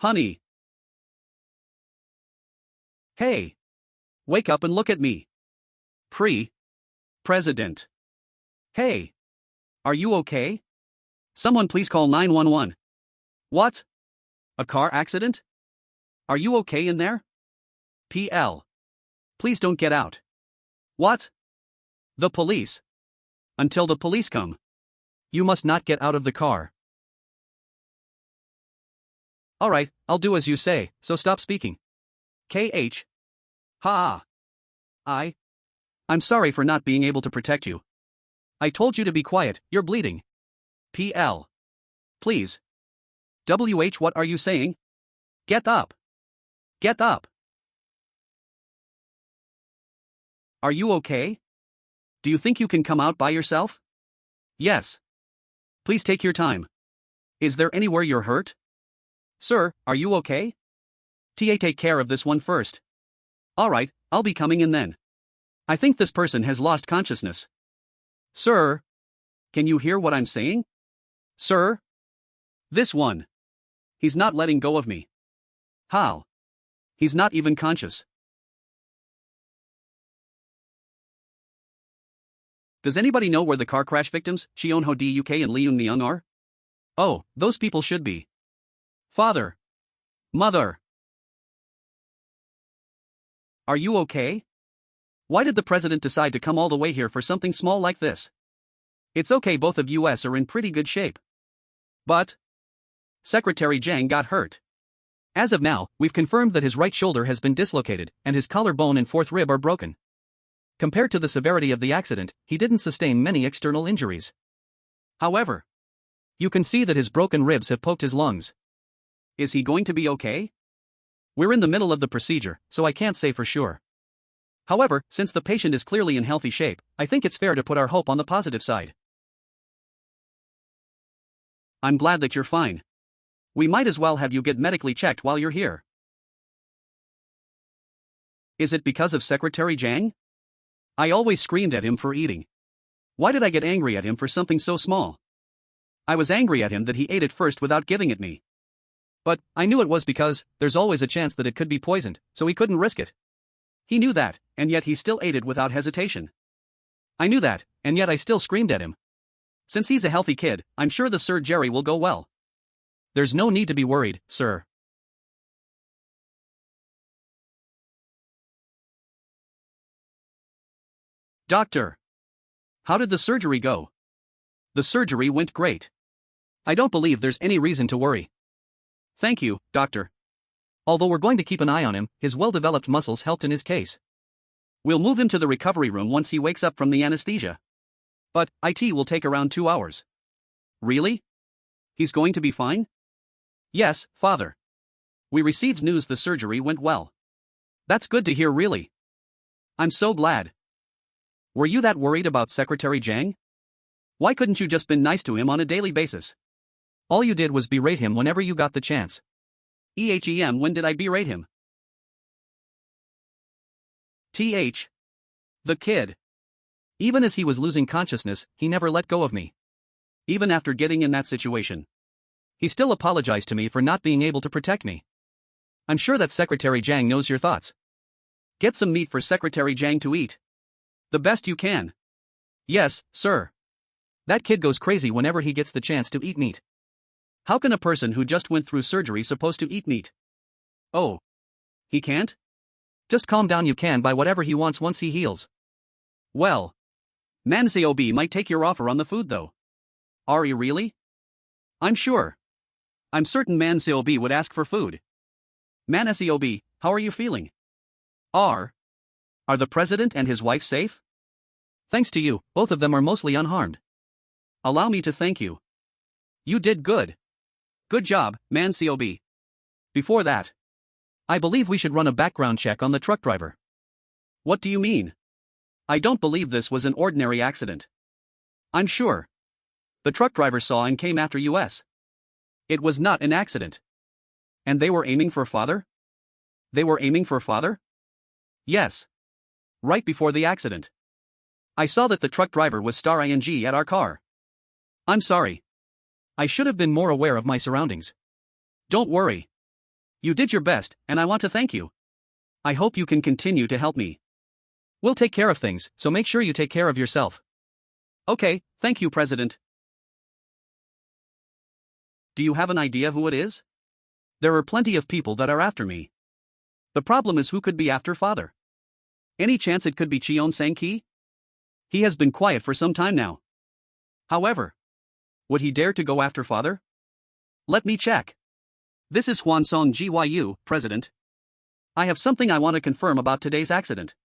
Honey. Hey. Wake up and look at me. President. Hey. Are you okay? Someone please call 911. What? A car accident? Are you okay in there? PL. Please don't get out. What? The police. Until the police come. You must not get out of the car. Alright, I'll do as you say, so stop speaking. KH. Ha. I'm sorry for not being able to protect you. I told you to be quiet, you're bleeding. PL. Please. WH, what are you saying? Get up. Get up. Are you okay? Do you think you can come out by yourself? Yes. Please take your time. Is there anywhere you're hurt? Sir, are you okay? Take care of this one first. Alright, I'll be coming in then. I think this person has lost consciousness. Sir? Can you hear what I'm saying? Sir? This one. He's not letting go of me. How? He's not even conscious. Does anybody know where the car crash victims, Cheon Ho Duk and Lee Myung are? Oh, those people should be. Father. Mother! Are you okay? Why did the president decide to come all the way here for something small like this? It's okay, both of us are in pretty good shape. But Secretary Jang got hurt. As of now, we've confirmed that his right shoulder has been dislocated and his collarbone and fourth rib are broken. Compared to the severity of the accident, he didn't sustain many external injuries. However, you can see that his broken ribs have poked his lungs. Is he going to be okay? We're in the middle of the procedure, so I can't say for sure. However, since the patient is clearly in healthy shape, I think it's fair to put our hope on the positive side. I'm glad that you're fine. We might as well have you get medically checked while you're here. Is it because of Secretary Jang? I always screamed at him for eating. Why did I get angry at him for something so small? I was angry at him that he ate it first without giving it me. But I knew it was because there's always a chance that it could be poisoned, so he couldn't risk it. He knew that, and yet he still ate it without hesitation. I knew that, and yet I still screamed at him. Since he's a healthy kid, I'm sure the surgery will go well. There's no need to be worried, sir. Doctor. How did the surgery go? The surgery went great. I don't believe there's any reason to worry. Thank you, doctor. Although we're going to keep an eye on him, his well-developed muscles helped in his case. We'll move him to the recovery room once he wakes up from the anesthesia. But it will take around 2 hours. Really? He's going to be fine? Yes, father. We received news the surgery went well. That's good to hear, really. I'm so glad. Were you that worried about Secretary Jang? Why couldn't you just been nice to him on a daily basis? All you did was berate him whenever you got the chance. When did I berate him? The kid. Even as he was losing consciousness, he never let go of me. Even after getting in that situation. He still apologized to me for not being able to protect me. I'm sure that Secretary Jang knows your thoughts. Get some meat for Secretary Jang to eat. The best you can. Yes, sir. That kid goes crazy whenever he gets the chance to eat meat. How can a person who just went through surgery supposed to eat meat? Oh. He can't? Just calm down, you can buy whatever he wants once he heals. Well. Manhwa might take your offer on the food though. Are you really? I'm sure. I'm certain Manhwa would ask for food. Manhwa, how are you feeling? Are the president and his wife safe? Thanks to you, both of them are mostly unharmed. Allow me to thank you. You did good. Good job, Manhwa. Before that, I believe we should run a background check on the truck driver. What do you mean? I don't believe this was an ordinary accident. I'm sure. The truck driver saw and came after us. It was not an accident. And they were aiming for father? They were aiming for father? Yes. Right before the accident. I saw that the truck driver was *ing at our car. I'm sorry. I should have been more aware of my surroundings. Don't worry. You did your best, and I want to thank you. I hope you can continue to help me. We'll take care of things, so make sure you take care of yourself. Okay, thank you, President. Do you have an idea who it is? There are plenty of people that are after me. The problem is who could be after father. Any chance it could be Cheon Sang Ki? He has been quiet for some time now. However, would he dare to go after father? Let me check. This is Hwansong Gyu, President. I have something I want to confirm about today's accident.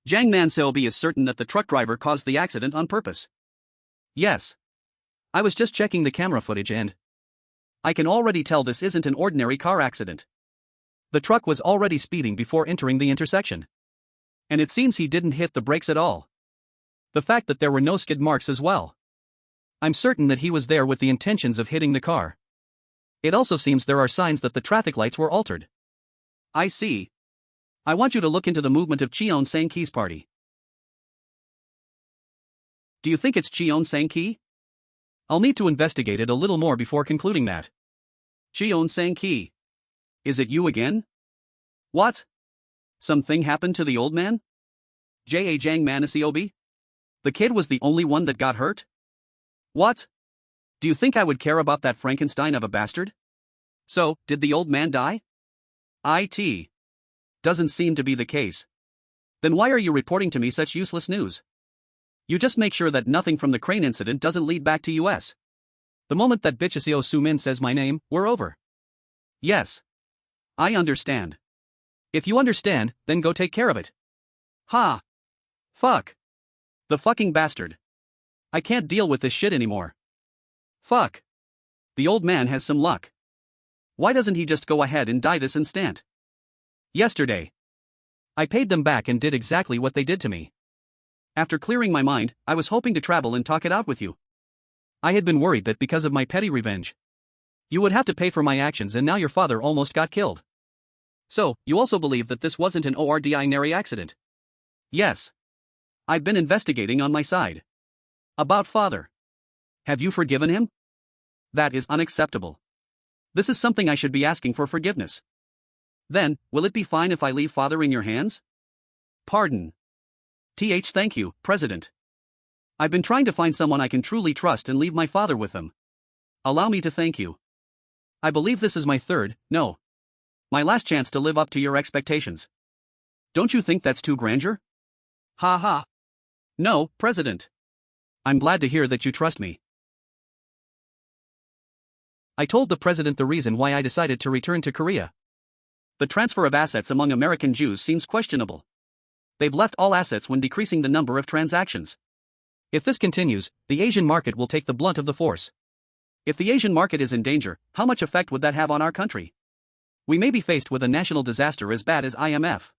Jang Manhwa is certain that the truck driver caused the accident on purpose. Yes. I was just checking the camera footage and I can already tell this isn't an ordinary car accident. The truck was already speeding before entering the intersection. And it seems he didn't hit the brakes at all. The fact that there were no skid marks as well. I'm certain that he was there with the intentions of hitting the car. It also seems there are signs that the traffic lights were altered. I see. I want you to look into the movement of Cheon Sang Ki's party. Do you think it's Cheon Sang Ki? I'll need to investigate it a little more before concluding that. Cheon Sang Ki. Is it you again? What? Something happened to the old man? Jang Manhwa? The kid was the only one that got hurt? What? Do you think I would care about that Frankenstein of a bastard? So, did the old man die? It doesn't seem to be the case. Then why are you reporting to me such useless news? You just make sure that nothing from the crane incident doesn't lead back to US. The moment that bitch SEO Sumin says my name, we're over. Yes. I understand. If you understand, then go take care of it. Ha. Fuck. The fucking bastard. I can't deal with this shit anymore. Fuck. The old man has some luck. Why doesn't he just go ahead and die this instant? Yesterday, I paid them back and did exactly what they did to me. After clearing my mind, I was hoping to travel and talk it out with you. I had been worried that because of my petty revenge, you would have to pay for my actions, and now your father almost got killed. So, you also believe that this wasn't an ordinary accident? Yes. I've been investigating on my side. About father. Have you forgiven him? That is unacceptable. This is something I should be asking for forgiveness. Then, will it be fine if I leave father in your hands? Pardon. Thank you, President. I've been trying to find someone I can truly trust and leave my father with them. Allow me to thank you. I believe this is my third, no, my last chance to live up to your expectations. Don't you think that's too grandeur? Ha ha. No, President. I'm glad to hear that you trust me. I told the president the reason why I decided to return to Korea. The transfer of assets among American Jews seems questionable. They've left all assets when decreasing the number of transactions. If this continues, the Asian market will take the blunt of the force. If the Asian market is in danger, how much effect would that have on our country? We may be faced with a national disaster as bad as IMF.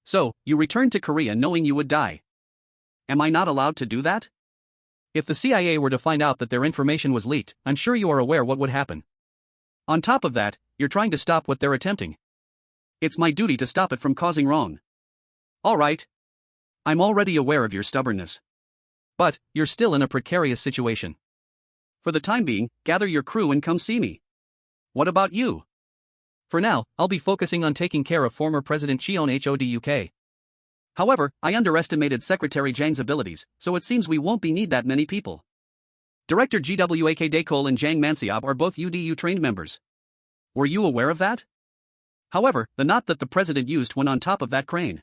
So, you returned to Korea knowing you would die. Am I not allowed to do that? If the CIA were to find out that their information was leaked, I'm sure you are aware what would happen. On top of that, you're trying to stop what they're attempting. It's my duty to stop it from causing wrong. Alright. I'm already aware of your stubbornness. But, you're still in a precarious situation. For the time being, gather your crew and come see me. What about you? For now, I'll be focusing on taking care of former President Cheon Joong. However, I underestimated Secretary Jang's abilities, so it seems we won't need that many people. Director Gwak Daekol and Jang Manseop are both UDU trained members. Were you aware of that? However, the knot that the president used when on top of that crane.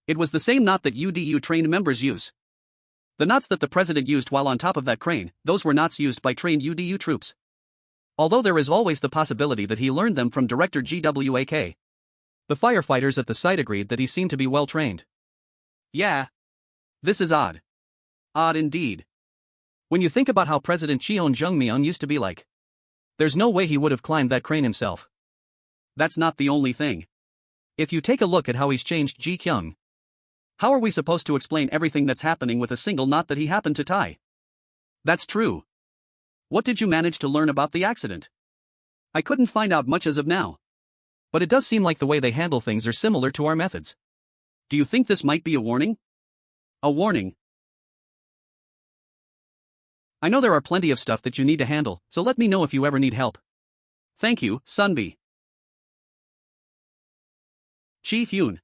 It was the same knot that UDU trained members use. The knots that the president used while on top of that crane, those were knots used by trained UDU troops. Although there is always the possibility that he learned them from Director Gwak. The firefighters at the site agreed that he seemed to be well trained. Yeah. This is odd. Odd indeed. When you think about how President Cheon Joong Myung used to be like. There's no way he would have climbed that crane himself. That's not the only thing. If you take a look at how he's changed Ji Gyoung. How are we supposed to explain everything that's happening with a single knot that he happened to tie? That's true. What did you manage to learn about the accident? I couldn't find out much as of now. But it does seem like the way they handle things are similar to our methods. Do you think this might be a warning? A warning? I know there are plenty of stuff that you need to handle, so let me know if you ever need help. Thank you, Sunbi. Chief Yoon.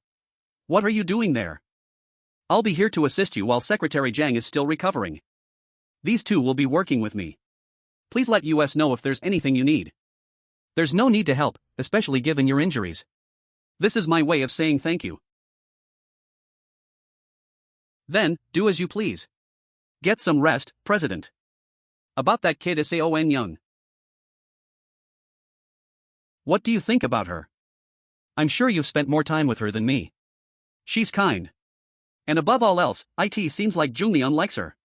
What are you doing there? I'll be here to assist you while Secretary Jang is still recovering. These two will be working with me. Please let US know if there's anything you need. There's no need to help, especially given your injuries. This is my way of saying thank you. Then, do as you please. Get some rest, President. About that kid Seong Young. What do you think about her? I'm sure you've spent more time with her than me. She's kind. And above all else, it seems like Joong Myung likes her.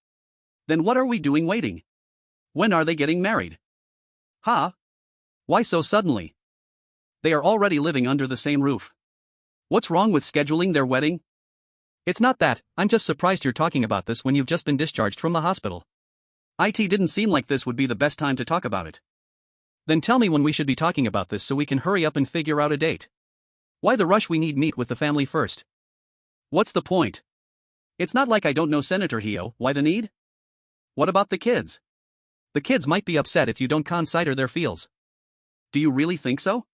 Then what are we doing waiting? When are they getting married? Huh? Why so suddenly? They are already living under the same roof. What's wrong with scheduling their wedding? It's not that, I'm just surprised you're talking about this when you've just been discharged from the hospital. It didn't seem like this would be the best time to talk about it. Then tell me when we should be talking about this so we can hurry up and figure out a date. Why the rush? We need meet with the family first. What's the point? It's not like I don't know Senator Heo. Why the need? What about the kids? The kids might be upset if you don't consider their feels. Do you really think so?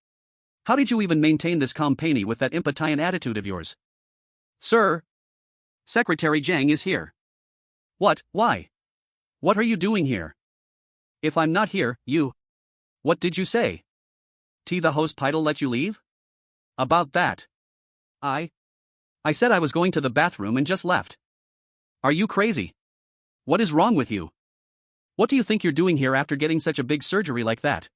How did you even maintain this campaign with that impotent attitude of yours? Sir? Secretary Jang is here. What? Why? What are you doing here? If I'm not here, you... What did you say? The host Pidal let you leave? About that. I said I was going to the bathroom and just left. Are you crazy? What is wrong with you? What do you think you're doing here after getting such a big surgery like that?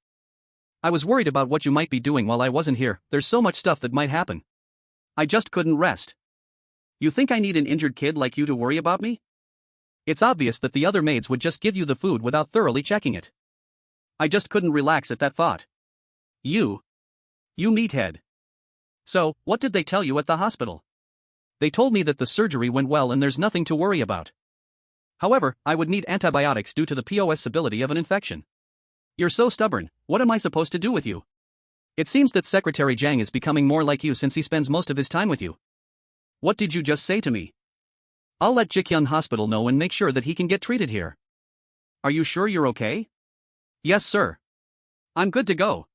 I was worried about what you might be doing while I wasn't here. There's so much stuff that might happen. I just couldn't rest. You think I need an injured kid like you to worry about me? It's obvious that the other maids would just give you the food without thoroughly checking it. I just couldn't relax at that thought. You meathead. So, what did they tell you at the hospital? They told me that the surgery went well and there's nothing to worry about. However, I would need antibiotics due to the possibility of an infection. You're so stubborn, what am I supposed to do with you? It seems that Secretary Jang is becoming more like you since he spends most of his time with you. What did you just say to me? I'll let Jikyun Hospital know and make sure that he can get treated here. Are you sure you're okay? Yes, sir. I'm good to go.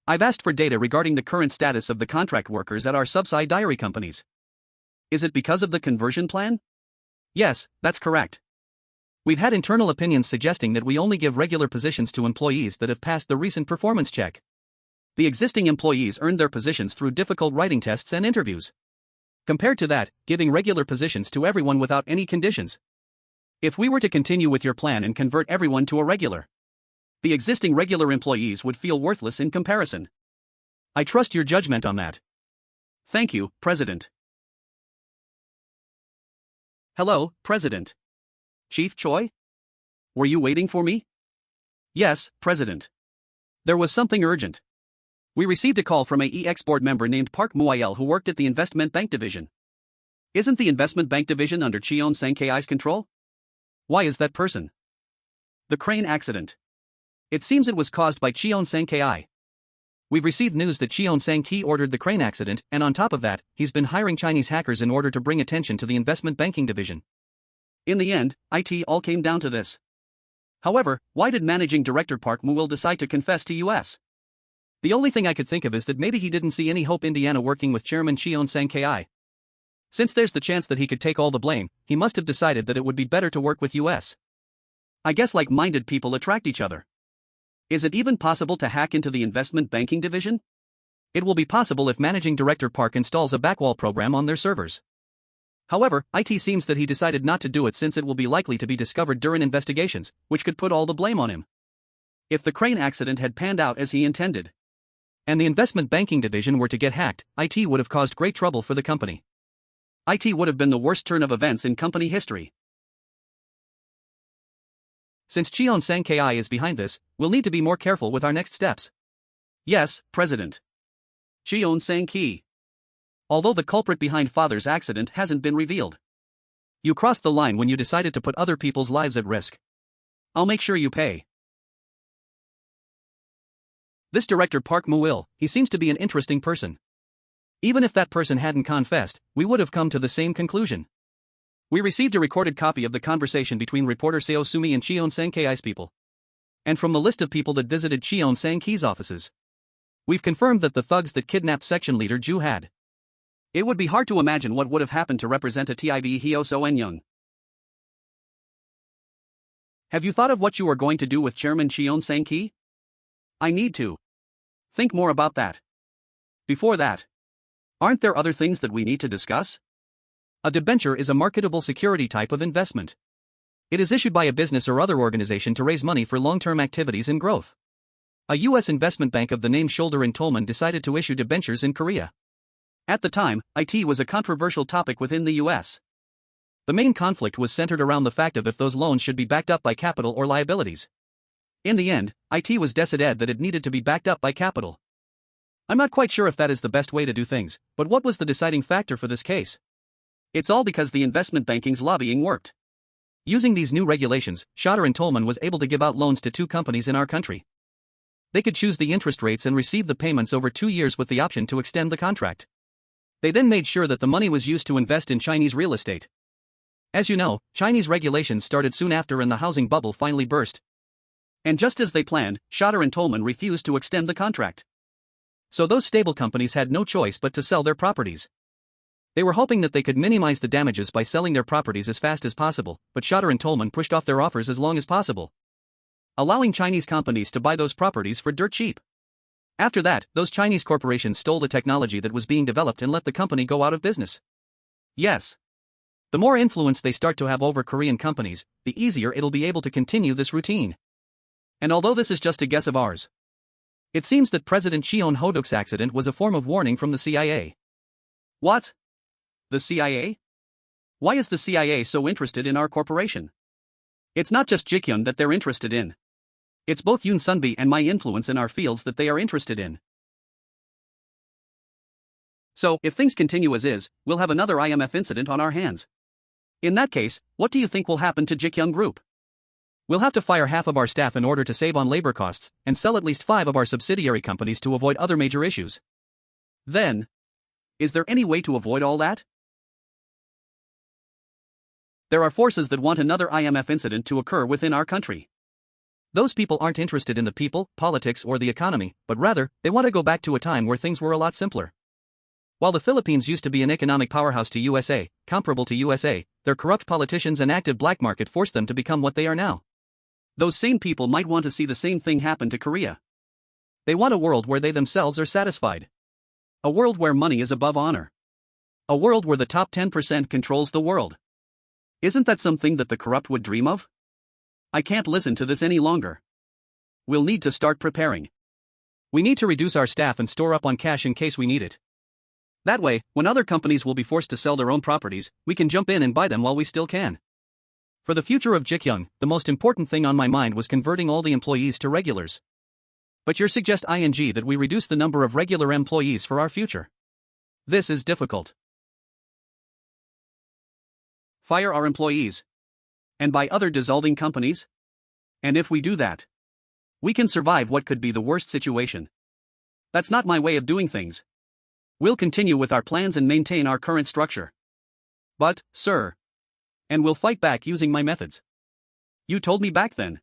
I've asked for data regarding the current status of the contract workers at our subsidiary companies. Is it because of the conversion plan? Yes, that's correct. We've had internal opinions suggesting that we only give regular positions to employees that have passed the recent performance check. The existing employees earned their positions through difficult writing tests and interviews. Compared to that, giving regular positions to everyone without any conditions. If we were to continue with your plan and convert everyone to a regular, the existing regular employees would feel worthless in comparison. I trust your judgment on that. Thank you, President. Hello, President. Chief Choi? Were you waiting for me? Yes, President. There was something urgent. We received a call from a EX board member named Park Muayel who worked at the investment bank division. Isn't the investment bank division under Cheon Sang Ki's control? Why is that person? The crane accident. It seems it was caused by Cheon Sang Ki. We've received news that Cheon Sang Ki ordered the crane accident, and on top of that, he's been hiring Chinese hackers in order to bring attention to the investment banking division. In the end, it all came down to this. However, why did Managing Director Park Muil decide to confess to US? The only thing I could think of is that maybe he didn't see any hope Indiana working with Chairman Cheon Sang Ki. Since there's the chance that he could take all the blame, he must have decided that it would be better to work with US. I guess like-minded people attract each other. Is it even possible to hack into the investment banking division? It will be possible if Managing Director Park installs a backwall program on their servers. However, it seems that he decided not to do it since it will be likely to be discovered during investigations, which could put all the blame on him. If the crane accident had panned out as he intended, and the investment banking division were to get hacked, it would have caused great trouble for the company. It would have been the worst turn of events in company history. Since Cheon Sang Ki is behind this, we'll need to be more careful with our next steps. Yes, President. Cheon Sang Ki. Although the culprit behind father's accident hasn't been revealed. You crossed the line when you decided to put other people's lives at risk. I'll make sure you pay. This director Park Muil, he seems to be an interesting person. Even if that person hadn't confessed, we would have come to the same conclusion. We received a recorded copy of the conversation between reporter Seo Sumi and Cheon Sang Ki's people. And from the list of people that visited Cheon Sang Ki's offices, we've confirmed that the thugs that kidnapped section leader Ju had. It would be hard to imagine what would have happened to Representative Hyo So En Young. Have you thought of what you are going to do with Chairman Cheon Sang Ki? I need to think more about that. Before that, aren't there other things that we need to discuss? A debenture is a marketable security type of investment. It is issued by a business or other organization to raise money for long-term activities and growth. A U.S. investment bank of the name Shoulder & Tolman decided to issue debentures in Korea. At the time, IT was a controversial topic within the U.S. The main conflict was centered around the fact of if those loans should be backed up by capital or liabilities. In the end, IT was decided that it needed to be backed up by capital. I'm not quite sure if that is the best way to do things, but what was the deciding factor for this case? It's all because the investment banking's lobbying worked. Using these new regulations, Shoulder & Tolman was able to give out loans to 2 companies in our country. They could choose the interest rates and receive the payments over 2 years with the option to extend the contract. They then made sure that the money was used to invest in Chinese real estate. As you know, Chinese regulations started soon after and the housing bubble finally burst. And just as they planned, Shoulder & Tolman refused to extend the contract. So those stable companies had no choice but to sell their properties. They were hoping that they could minimize the damages by selling their properties as fast as possible, but Shoulder & Tolman pushed off their offers as long as possible, allowing Chinese companies to buy those properties for dirt cheap. After that, those Chinese corporations stole the technology that was being developed and let the company go out of business. Yes. The more influence they start to have over Korean companies, the easier it'll be able to continue this routine. And although this is just a guess of ours, it seems that President Cheon Ho-duk's accident was a form of warning from the CIA. What? The CIA? Why is the CIA so interested in our corporation? It's not just Ji Gyoung that they're interested in. It's both Yoon Sunbi and my influence in our fields that they are interested in. So, if things continue as is, we'll have another IMF incident on our hands. In that case, what do you think will happen to Ji Gyoung Group? We'll have to fire half of our staff in order to save on labor costs, and sell at least 5 of our subsidiary companies to avoid other major issues. Then, is there any way to avoid all that? There are forces that want another IMF incident to occur within our country. Those people aren't interested in the people, politics, or the economy, but rather, they want to go back to a time where things were a lot simpler. While the Philippines used to be an economic powerhouse to USA, comparable to USA, their corrupt politicians and active black market forced them to become what they are now. Those same people might want to see the same thing happen to Korea. They want a world where they themselves are satisfied. A world where money is above honor. A world where the top 10% controls the world. Isn't that something that the corrupt would dream of? I can't listen to this any longer. We'll need to start preparing. We need to reduce our staff and store up on cash in case we need it. That way, when other companies will be forced to sell their own properties, we can jump in and buy them while we still can. For the future of Ji Gyoung, the most important thing on my mind was converting all the employees to regulars. But you suggest that we reduce the number of regular employees for our future. This is difficult. Fire our employees. And buy other dissolving companies? And if we do that, we can survive what could be the worst situation. That's not my way of doing things. We'll continue with our plans and maintain our current structure. But, sir, and we'll fight back using my methods. You told me back then.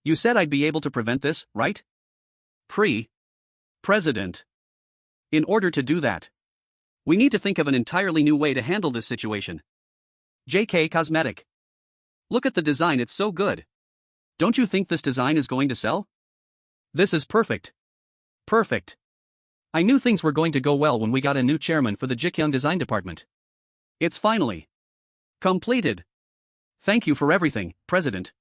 You said I'd be able to prevent this, right? President. In order to do that, we need to think of an entirely new way to handle this situation. JK Cosmetic. Look at the design, it's so good. Don't you think this design is going to sell? This is perfect. Perfect. I knew things were going to go well when we got a new chairman for the Ji Gyoung design department. It's finally completed. Thank you for everything, President.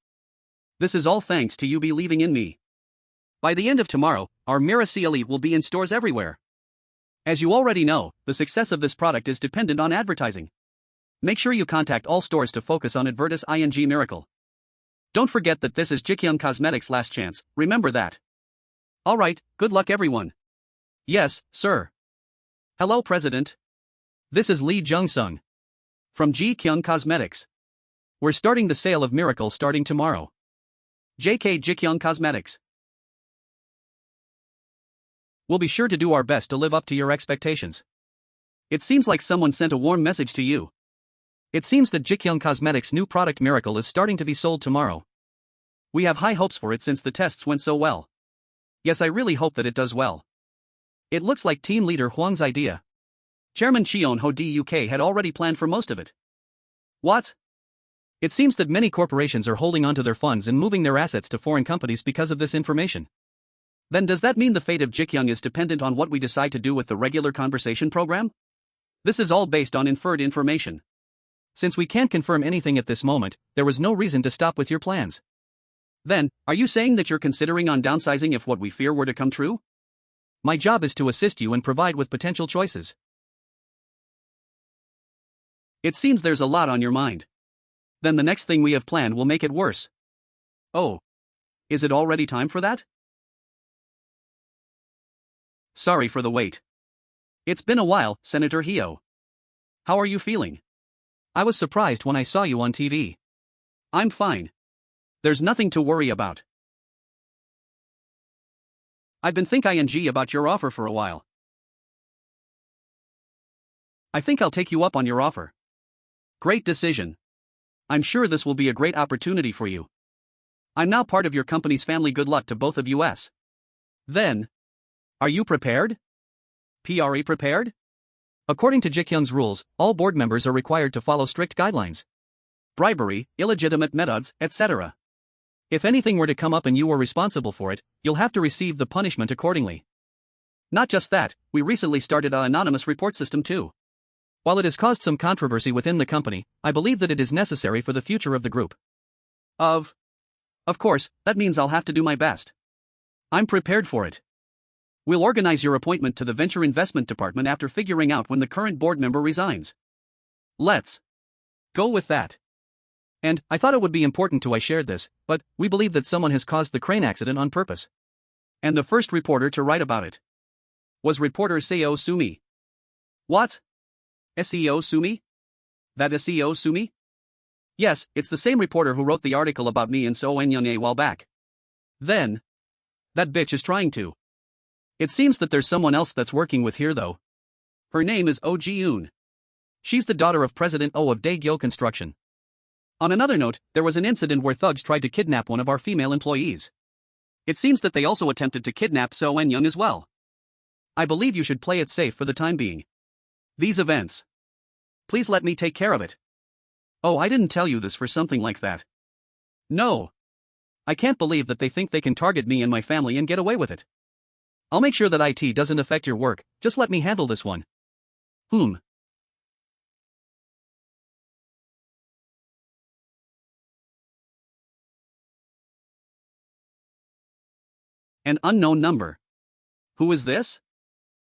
This is all thanks to you believing in me. By the end of tomorrow, our Mira CLE will be in stores everywhere. As you already know, the success of this product is dependent on advertising. Make sure you contact all stores to focus on Advertis ing Miracle. Don't forget that this is Ji Gyoung Cosmetics' last chance, remember that. Alright, good luck everyone. Yes, sir. Hello, President. This is Lee Jung-sung. From Ji Gyoung Cosmetics. We're starting the sale of Miracle starting tomorrow. JK Ji Gyoung Cosmetics. We'll be sure to do our best to live up to your expectations. It seems like someone sent a warm message to you. It seems that Ji Gyoung Cosmetics' new product Miracle is starting to be sold tomorrow. We have high hopes for it since the tests went so well. Yes, I really hope that it does well. It looks like team leader Hwang's idea. Chairman Cheon Ho-duk had already planned for most of it. What? It seems that many corporations are holding onto their funds and moving their assets to foreign companies because of this information. Then does that mean the fate of Ji Gyoung is dependent on what we decide to do with the regular conversation program? This is all based on inferred information. Since we can't confirm anything at this moment, there was no reason to stop with your plans. Then, are you saying that you're considering on downsizing if what we fear were to come true? My job is to assist you and provide with potential choices. It seems there's a lot on your mind. Then the next thing we have planned will make it worse. Oh. Is it already time for that? Sorry for the wait. It's been a while, Senator Heo. How are you feeling? I was surprised when I saw you on TV. I'm fine. There's nothing to worry about. I've been thinking about your offer for a while. I think I'll take you up on your offer. Great decision. I'm sure this will be a great opportunity for you. I'm now part of your company's family. Good luck to both of us. Then, are you prepared? Prepared? According to Ji Gyoung's rules, all board members are required to follow strict guidelines. Bribery, illegitimate methods, etc. If anything were to come up and you were responsible for it, you'll have to receive the punishment accordingly. Not just that, we recently started an anonymous report system too. While it has caused some controversy within the company, I believe that it is necessary for the future of the group. Of course, that means I'll have to do my best. I'm prepared for it. We'll organize your appointment to the venture investment department after figuring out when the current board member resigns. Let's go with that. And I thought it would be important to I shared this, but we believe that someone has caused the crane accident on purpose. And the first reporter to write about it was reporter Seo Sumi. What? SEO Sumi? That SEO Sumi? Yes, it's the same reporter who wrote the article about me and Seong Myung a while back. Then, that bitch is trying to. It seems that there's someone else that's working with here though. Her name is Oh Ji-eun. She's the daughter of President Oh of Daegyo Construction. On another note, there was an incident where thugs tried to kidnap one of our female employees. It seems that they also attempted to kidnap Seong Myung as well. I believe you should play it safe for the time being. These events. Please let me take care of it. Oh, I didn't tell you this for something like that. No. I can't believe that they think they can target me and my family and get away with it. I'll make sure that IT doesn't affect your work, just let me handle this one. An unknown number. Who is this?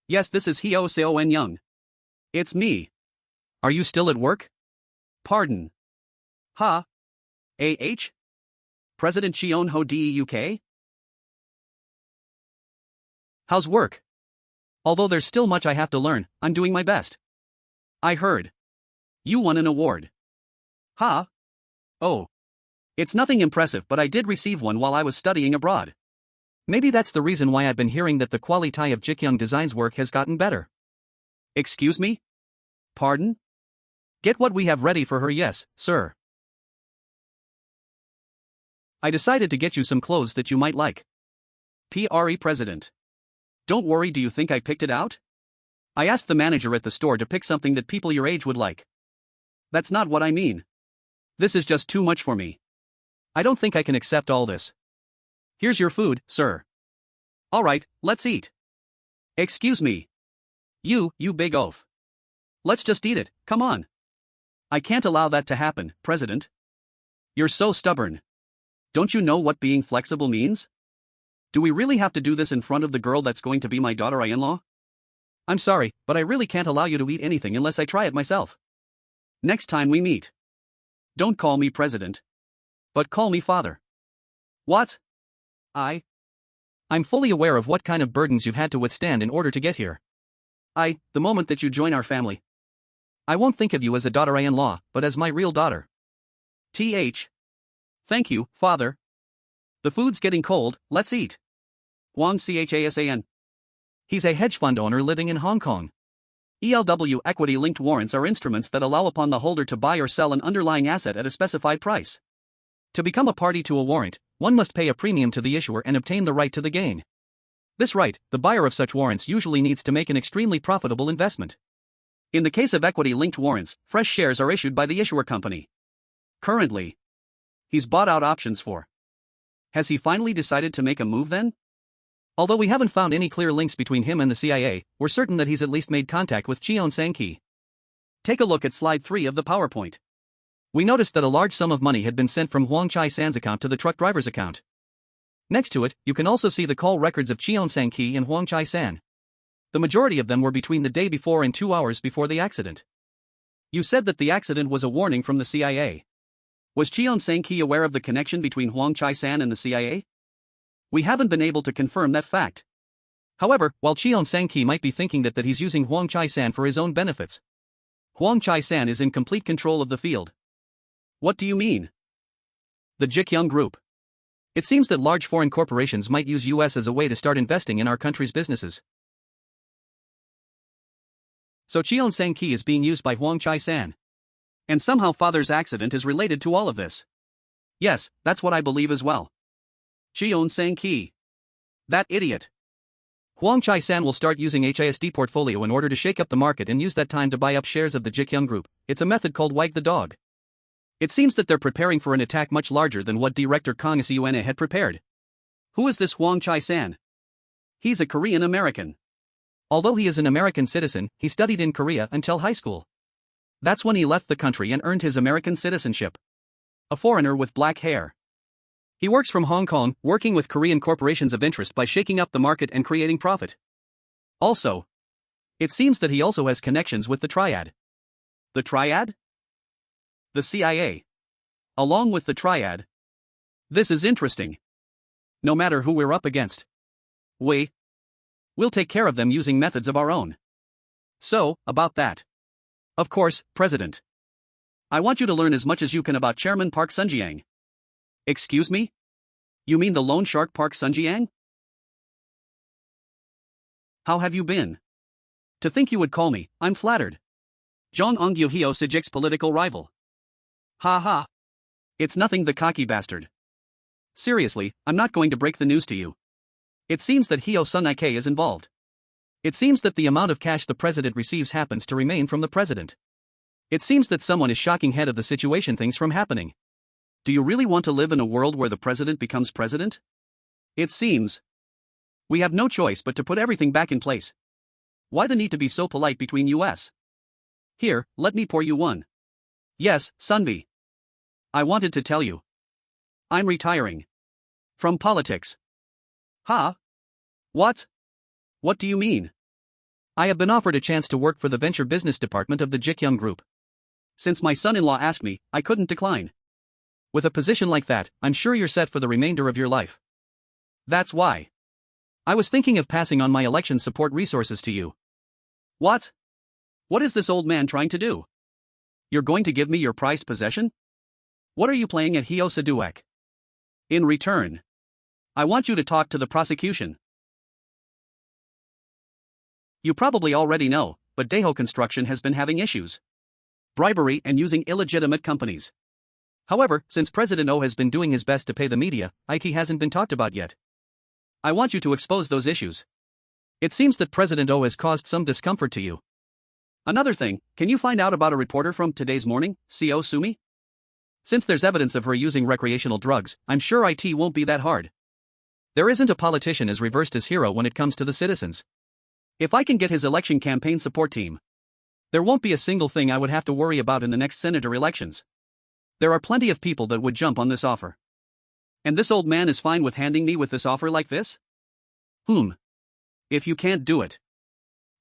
Yes, this is Hyo Seong Myung. It's me. Are you still at work? Pardon. Ha? AH? President Cheon Ho Deuk? How's work? Although there's still much I have to learn, I'm doing my best. I heard. You won an award. Ha? Oh. It's nothing impressive, but I did receive one while I was studying abroad. Maybe that's the reason why I've been hearing that the quality of Ji Gyoung Design's work has gotten better. Excuse me? Pardon? Get what we have ready for her, yes, sir. I decided to get you some clothes that you might like. PRE President. Don't worry, do you think I picked it out? I asked the manager at the store to pick something that people your age would like. That's not what I mean. This is just too much for me. I don't think I can accept all this. Here's your food, sir. Alright, let's eat. Excuse me. You big oaf. Let's just eat it, come on. I can't allow that to happen, President. You're so stubborn. Don't you know what being flexible means? Do we really have to do this in front of the girl that's going to be my daughter-in-law? I'm sorry, but I really can't allow you to eat anything unless I try it myself. Next time we meet. Don't call me President. But call me Father. What? I'm fully aware of what kind of burdens you've had to withstand in order to get here. The moment that you join our family, I won't think of you as a daughter-in-law, but as my real daughter. Thank you, Father. The food's getting cold, let's eat. Wang Chasan. He's a hedge fund owner living in Hong Kong. ELW equity-linked warrants are instruments that allow upon the holder to buy or sell an underlying asset at a specified price. To become a party to a warrant, one must pay a premium to the issuer and obtain the right to the gain. This right, the buyer of such warrants usually needs to make an extremely profitable investment. In the case of equity-linked warrants, fresh shares are issued by the issuer company. Currently, he's bought out options for. Has he finally decided to make a move then? Although we haven't found any clear links between him and the CIA, we're certain that he's at least made contact with Cheon Sang-ki. Take a look at slide 3 of the PowerPoint. We noticed that a large sum of money had been sent from Hwang Chai-san's account to the truck driver's account. Next to it, you can also see the call records of Cheon Sang-ki and Hwang Chai-san. The majority of them were between the day before and 2 hours before the accident. You said that the accident was a warning from the CIA. Was Cheon Sang-ki aware of the connection between Hwang Chai-san and the CIA? We haven't been able to confirm that fact. However, while Cheon Sang-ki might be thinking that he's using Hwang Chai-san for his own benefits, Hwang Chai-san is in complete control of the field. What do you mean? The Ji Gyoung Group. It seems that large foreign corporations might use US as a way to start investing in our country's businesses. So Cheon Sang-ki is being used by Hwang Chai-san. And somehow father's accident is related to all of this. Yes, that's what I believe as well. Cheon Sang-ki. That idiot. Hwang Chai-san will start using HISD portfolio in order to shake up the market and use that time to buy up shares of the Ji Gyoung Group. It's a method called wag the dog. It seems that they're preparing for an attack much larger than what Director Kang Seung had prepared. Who is this Hwang Chai-san? He's a Korean American. Although he is an American citizen, he studied in Korea until high school. That's when he left the country and earned his American citizenship. A foreigner with black hair. He works from Hong Kong, working with Korean corporations of interest by shaking up the market and creating profit. Also, it seems that he also has connections with the Triad. The Triad? The CIA. Along with the Triad. This is interesting. No matter who we're up against, we'll take care of them using methods of our own. So, about that. Of course, President. I want you to learn as much as you can about Chairman Park Sun-jiang. Excuse me? You mean the loan shark Park Sun-jiang? How have you been? To think you would call me, I'm flattered. Jong Ong-gyu Hyo Sijik's political rival. Ha ha. It's nothing, the cocky bastard. Seriously, I'm not going to break the news to you. It seems that Hyo Sun-ik is involved. It seems that the amount of cash the president receives happens to remain from the president. It seems that someone is shocking head of the situation things from happening. Do you really want to live in a world where the president becomes president? It seems. We have no choice but to put everything back in place. Why the need to be so polite between us? Here, let me pour you one. Yes, Sunbi. I wanted to tell you. I'm retiring. From politics. Huh? What? What do you mean? I have been offered a chance to work for the venture business department of the Ji Gyoung Group. Since my son-in-law asked me, I couldn't decline. With a position like that, I'm sure you're set for the remainder of your life. That's why. I was thinking of passing on my election support resources to you. What? What is this old man trying to do? You're going to give me your prized possession? What are you playing at Hyo Saduek? In return, I want you to talk to the prosecution. You probably already know, but Daeho Construction has been having issues. Bribery and using illegitimate companies. However, since President Oh has been doing his best to pay the media, it hasn't been talked about yet. I want you to expose those issues. It seems that President Oh has caused some discomfort to you. Another thing, can you find out about a reporter from Today's Morning, Co Sumi? Since there's evidence of her using recreational drugs, I'm sure it won't be that hard. There isn't a politician as reversed as Hero when it comes to the citizens. If I can get his election campaign support team, there won't be a single thing I would have to worry about in the next senator elections. There are plenty of people that would jump on this offer. And this old man is fine with handing me with this offer like this? If you can't do it.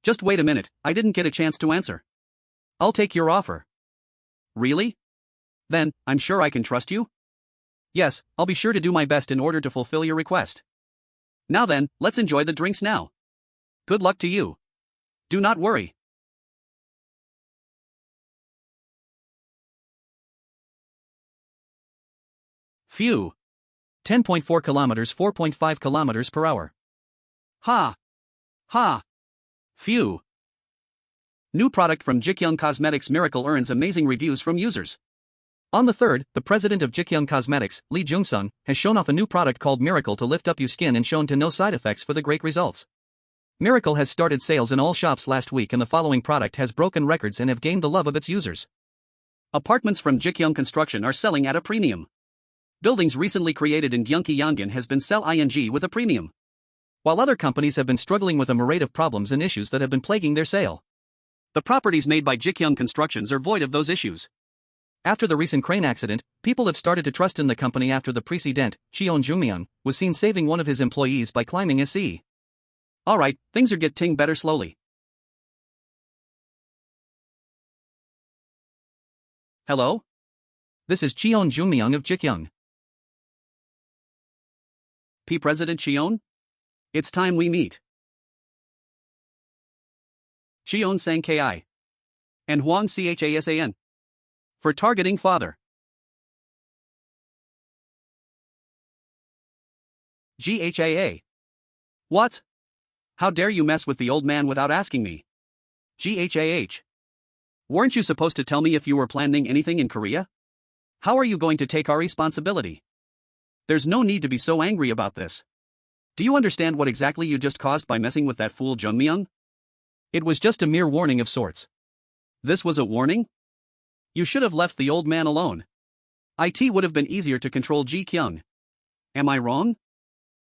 Just wait a minute, I didn't get a chance to answer. I'll take your offer. Really? Then, I'm sure I can trust you? Yes, I'll be sure to do my best in order to fulfill your request. Now then, let's enjoy the drinks now. Good luck to you. Do not worry. Phew. 10.4 kilometers, 4.5 kilometers per hour. Ha. Ha. Phew. New product from Ji Gyoung Cosmetics Miracle earns amazing reviews from users. On the 3rd, the president of Ji Gyoung Cosmetics, Lee Jung-sung, has shown off a new product called Miracle to lift up your skin and shown to no side effects for the great results. Miracle has started sales in all shops last week and the following product has broken records and have gained the love of its users. Apartments from Ji Gyoung Construction are selling at a premium. Buildings recently created in Gyeonggi Yongin has been sell ing with a premium. While other companies have been struggling with a myriad of problems and issues that have been plaguing their sale. The properties made by Ji Gyoung Constructions are void of those issues. After the recent crane accident, people have started to trust in the company after the precedent, Cheon Joong Myung, was seen saving one of his employees by climbing SE. Alright, things are getting better slowly. Hello? This is Cheon Joong Myung of Ji Gyoung. P. President Cheon? It's time we meet. Cheon Sang Ki. And Huang Chasan. For targeting father. GHAA. What? How dare you mess with the old man without asking me? GHAH. Weren't you supposed to tell me if you were planning anything in Korea? How are you going to take our responsibility? There's no need to be so angry about this. Do you understand what exactly you just caused by messing with that fool Jung Myung? It was just a mere warning of sorts. This was a warning? You should have left the old man alone. It would have been easier to control Ji Kyung. Am I wrong?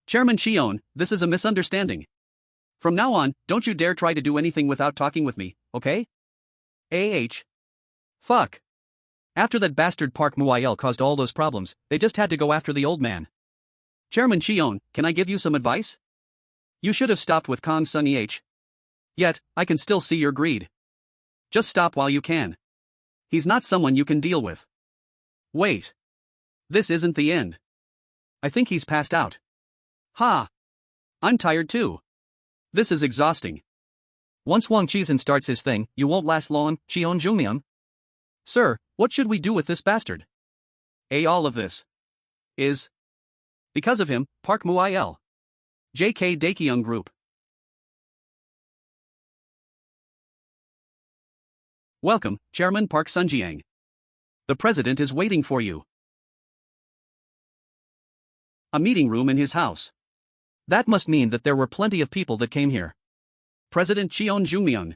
Chairman Cheon, this is a misunderstanding. From now on, don't you dare try to do anything without talking with me, okay? Fuck. After that bastard Park Muayel caused all those problems, they just had to go after the old man. Chairman Cheon, can I give you some advice? You should have stopped with Kong Sun Yet, I can still see your greed. Just stop while you can. He's not someone you can deal with. Wait. This isn't the end. I think he's passed out. Ha! I'm tired too. This is exhausting. Once Wang Chizan starts his thing, you won't last long, Cheon Joong Myung. Sir, what should we do with this bastard? All of this is because of him, Park Muayel. Ji Gyoung Group. Welcome, Chairman Park Sunjiang. The president is waiting for you. A meeting room in his house. That must mean that there were plenty of people that came here. President Cheon Joong Myung.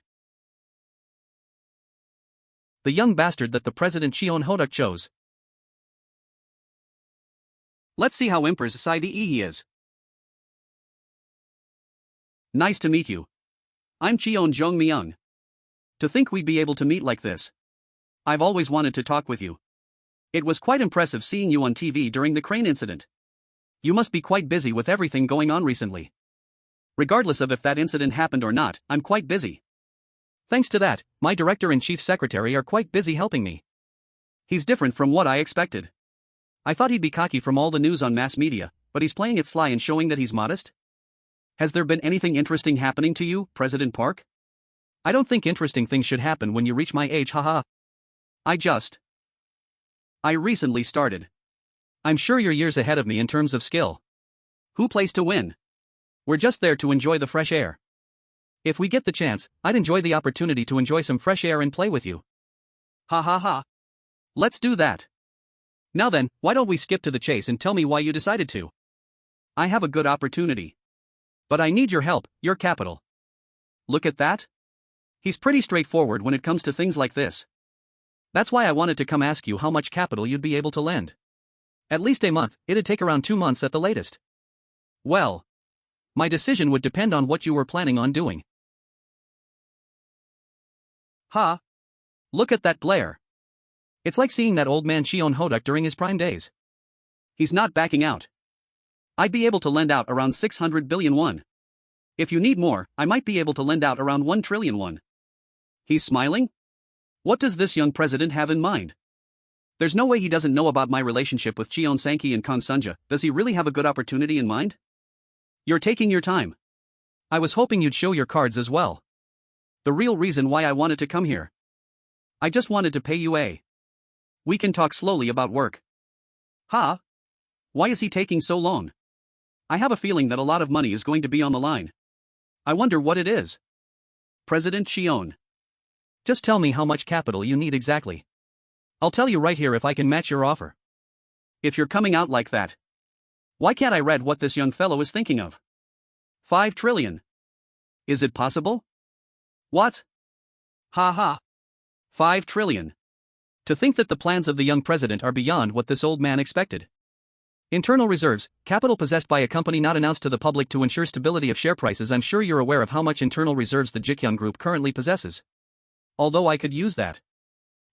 The young bastard that the President Cheon Hoduk chose. Let's see how Empress Side he is. Nice to meet you. I'm Cheon Joong Myung. To think we'd be able to meet like this. I've always wanted to talk with you. It was quite impressive seeing you on TV during the crane incident. You must be quite busy with everything going on recently. Regardless of if that incident happened or not, I'm quite busy. Thanks to that, my director and chief secretary are quite busy helping me. He's different from what I expected. I thought he'd be cocky from all the news on mass media, but he's playing it sly and showing that he's modest. Has there been anything interesting happening to you, President Park? I don't think interesting things should happen when you reach my age, haha. I recently started. I'm sure you're years ahead of me in terms of skill. Who plays to win? We're just there to enjoy the fresh air. If we get the chance, I'd enjoy the opportunity to enjoy some fresh air and play with you. Ha ha ha. Let's do that. Now then, why don't we skip to the chase and tell me why you decided to? I have a good opportunity. But I need your help, your capital. Look at that. He's pretty straightforward when it comes to things like this. That's why I wanted to come ask you how much capital you'd be able to lend. At least a month, it'd take around 2 months at the latest. Well, my decision would depend on what you were planning on doing. Ha! Look at that glare. It's like seeing that old man Cheon Hoduk during his prime days. He's not backing out. I'd be able to lend out around 600 billion won. If you need more, I might be able to lend out around 1 trillion won. He's smiling? What does this young president have in mind? There's no way he doesn't know about my relationship with Cheon Sanki and Kong Sunja. Does he really have a good opportunity in mind? You're taking your time. I was hoping you'd show your cards as well. The real reason why I wanted to come here. I just wanted to pay you a. We can talk slowly about work. Ha? Why is he taking so long? I have a feeling that a lot of money is going to be on the line. I wonder what it is. President Cheon. Just tell me how much capital you need exactly. I'll tell you right here if I can match your offer. If you're coming out like that, why can't I read what this young fellow is thinking of? 5 trillion. Is it possible? What? Ha ha. 5 trillion. To think that the plans of the young president are beyond what this old man expected. Internal reserves, capital possessed by a company not announced to the public to ensure stability of share prices. I'm sure you're aware of how much internal reserves the Ji Gyoung Group currently possesses. Although I could use that.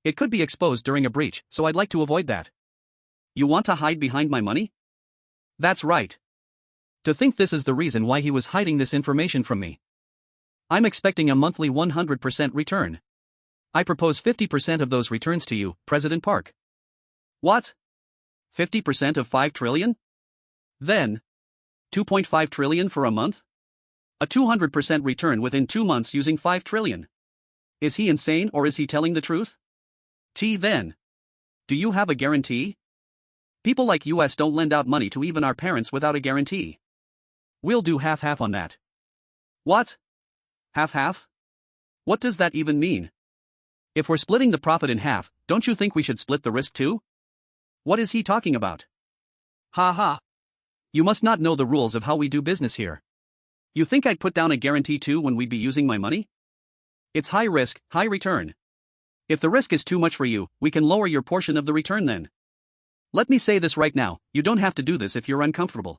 It could be exposed during a breach, so I'd like to avoid that. You want to hide behind my money? That's right. To think this is the reason why he was hiding this information from me. I'm expecting a monthly 100% return. I propose 50% of those returns to you, President Park. What? 50% of 5 trillion? Then, 2.5 trillion for a month? A 200% return within 2 months using 5 trillion. Is he insane or is he telling the truth? Then. Do you have a guarantee? People like US don't lend out money to even our parents without a guarantee. We'll do half-half on that. What? Half-half? What does that even mean? If we're splitting the profit in half, don't you think we should split the risk too? What is he talking about? Ha ha. You must not know the rules of how we do business here. You think I'd put down a guarantee too when we'd be using my money? It's high risk, high return. If the risk is too much for you, we can lower your portion of the return then. Let me say this right now, you don't have to do this if you're uncomfortable.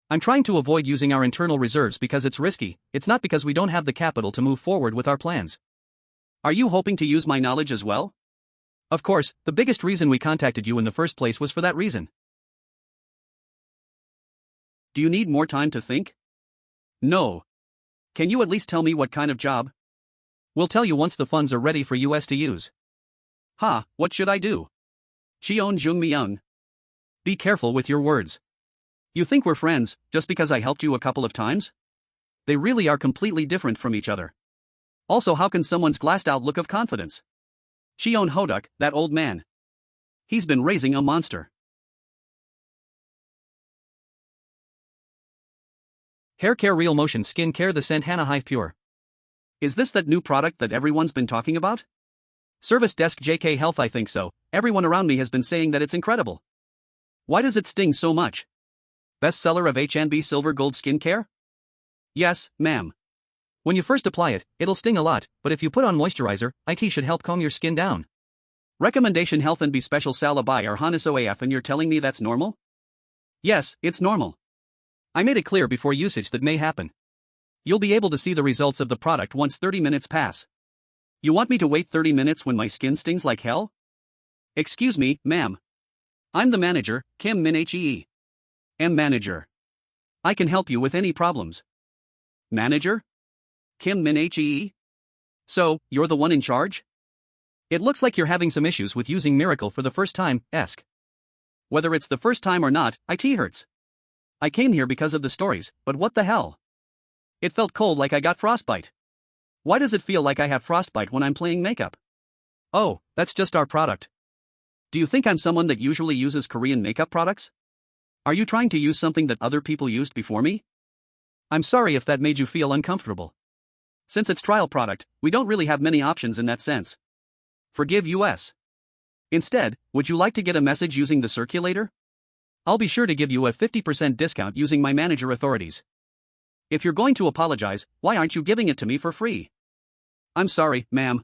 I'm trying to avoid using our internal reserves because it's risky, it's not because we don't have the capital to move forward with our plans. Are you hoping to use my knowledge as well? Of course, the biggest reason we contacted you in the first place was for that reason. Do you need more time to think? No. Can you at least tell me what kind of job? We'll tell you once the funds are ready for us to use. What should I do? Cheon Joong Myung. Be careful with your words. You think we're friends, just because I helped you a couple of times? They really are completely different from each other. Also, how can someone's glassed out look of confidence? Cheon Hoduk, that old man. He's been raising a monster. Hair care real motion skin care the scent Hana Hive Pure. Is this that new product that everyone's been talking about? Service desk JK Health. I think so. Everyone around me has been saying that it's incredible. Why does it sting so much? Bestseller of H&B Silver Gold Skincare? Yes, ma'am. When you first apply it, it'll sting a lot, but if you put on moisturizer, it should help calm your skin down. Recommendation Health and Be Special Salabai are Hanis OAF and you're telling me that's normal? Yes, it's normal. I made it clear before usage that may happen. You'll be able to see the results of the product once 30 minutes pass. You want me to wait 30 minutes when my skin stings like hell? Excuse me, ma'am. I'm the manager, Kim Min Hee. Am manager. I can help you with any problems. Manager? Kim Min Hee? So, you're the one in charge? It looks like you're having some issues with using Miracle for the first time, esque. Whether it's the first time or not, it hurts. I came here because of the stories, but what the hell? It felt cold like I got frostbite. Why does it feel like I have frostbite when I'm playing makeup? Oh, that's just our product. Do you think I'm someone that usually uses Korean makeup products? Are you trying to use something that other people used before me? I'm sorry if that made you feel uncomfortable. Since it's trial product, we don't really have many options in that sense. Forgive us. Instead, would you like to get a message using the circulator? I'll be sure to give you a 50% discount using my manager authorities. If you're going to apologize, why aren't you giving it to me for free? I'm sorry, ma'am.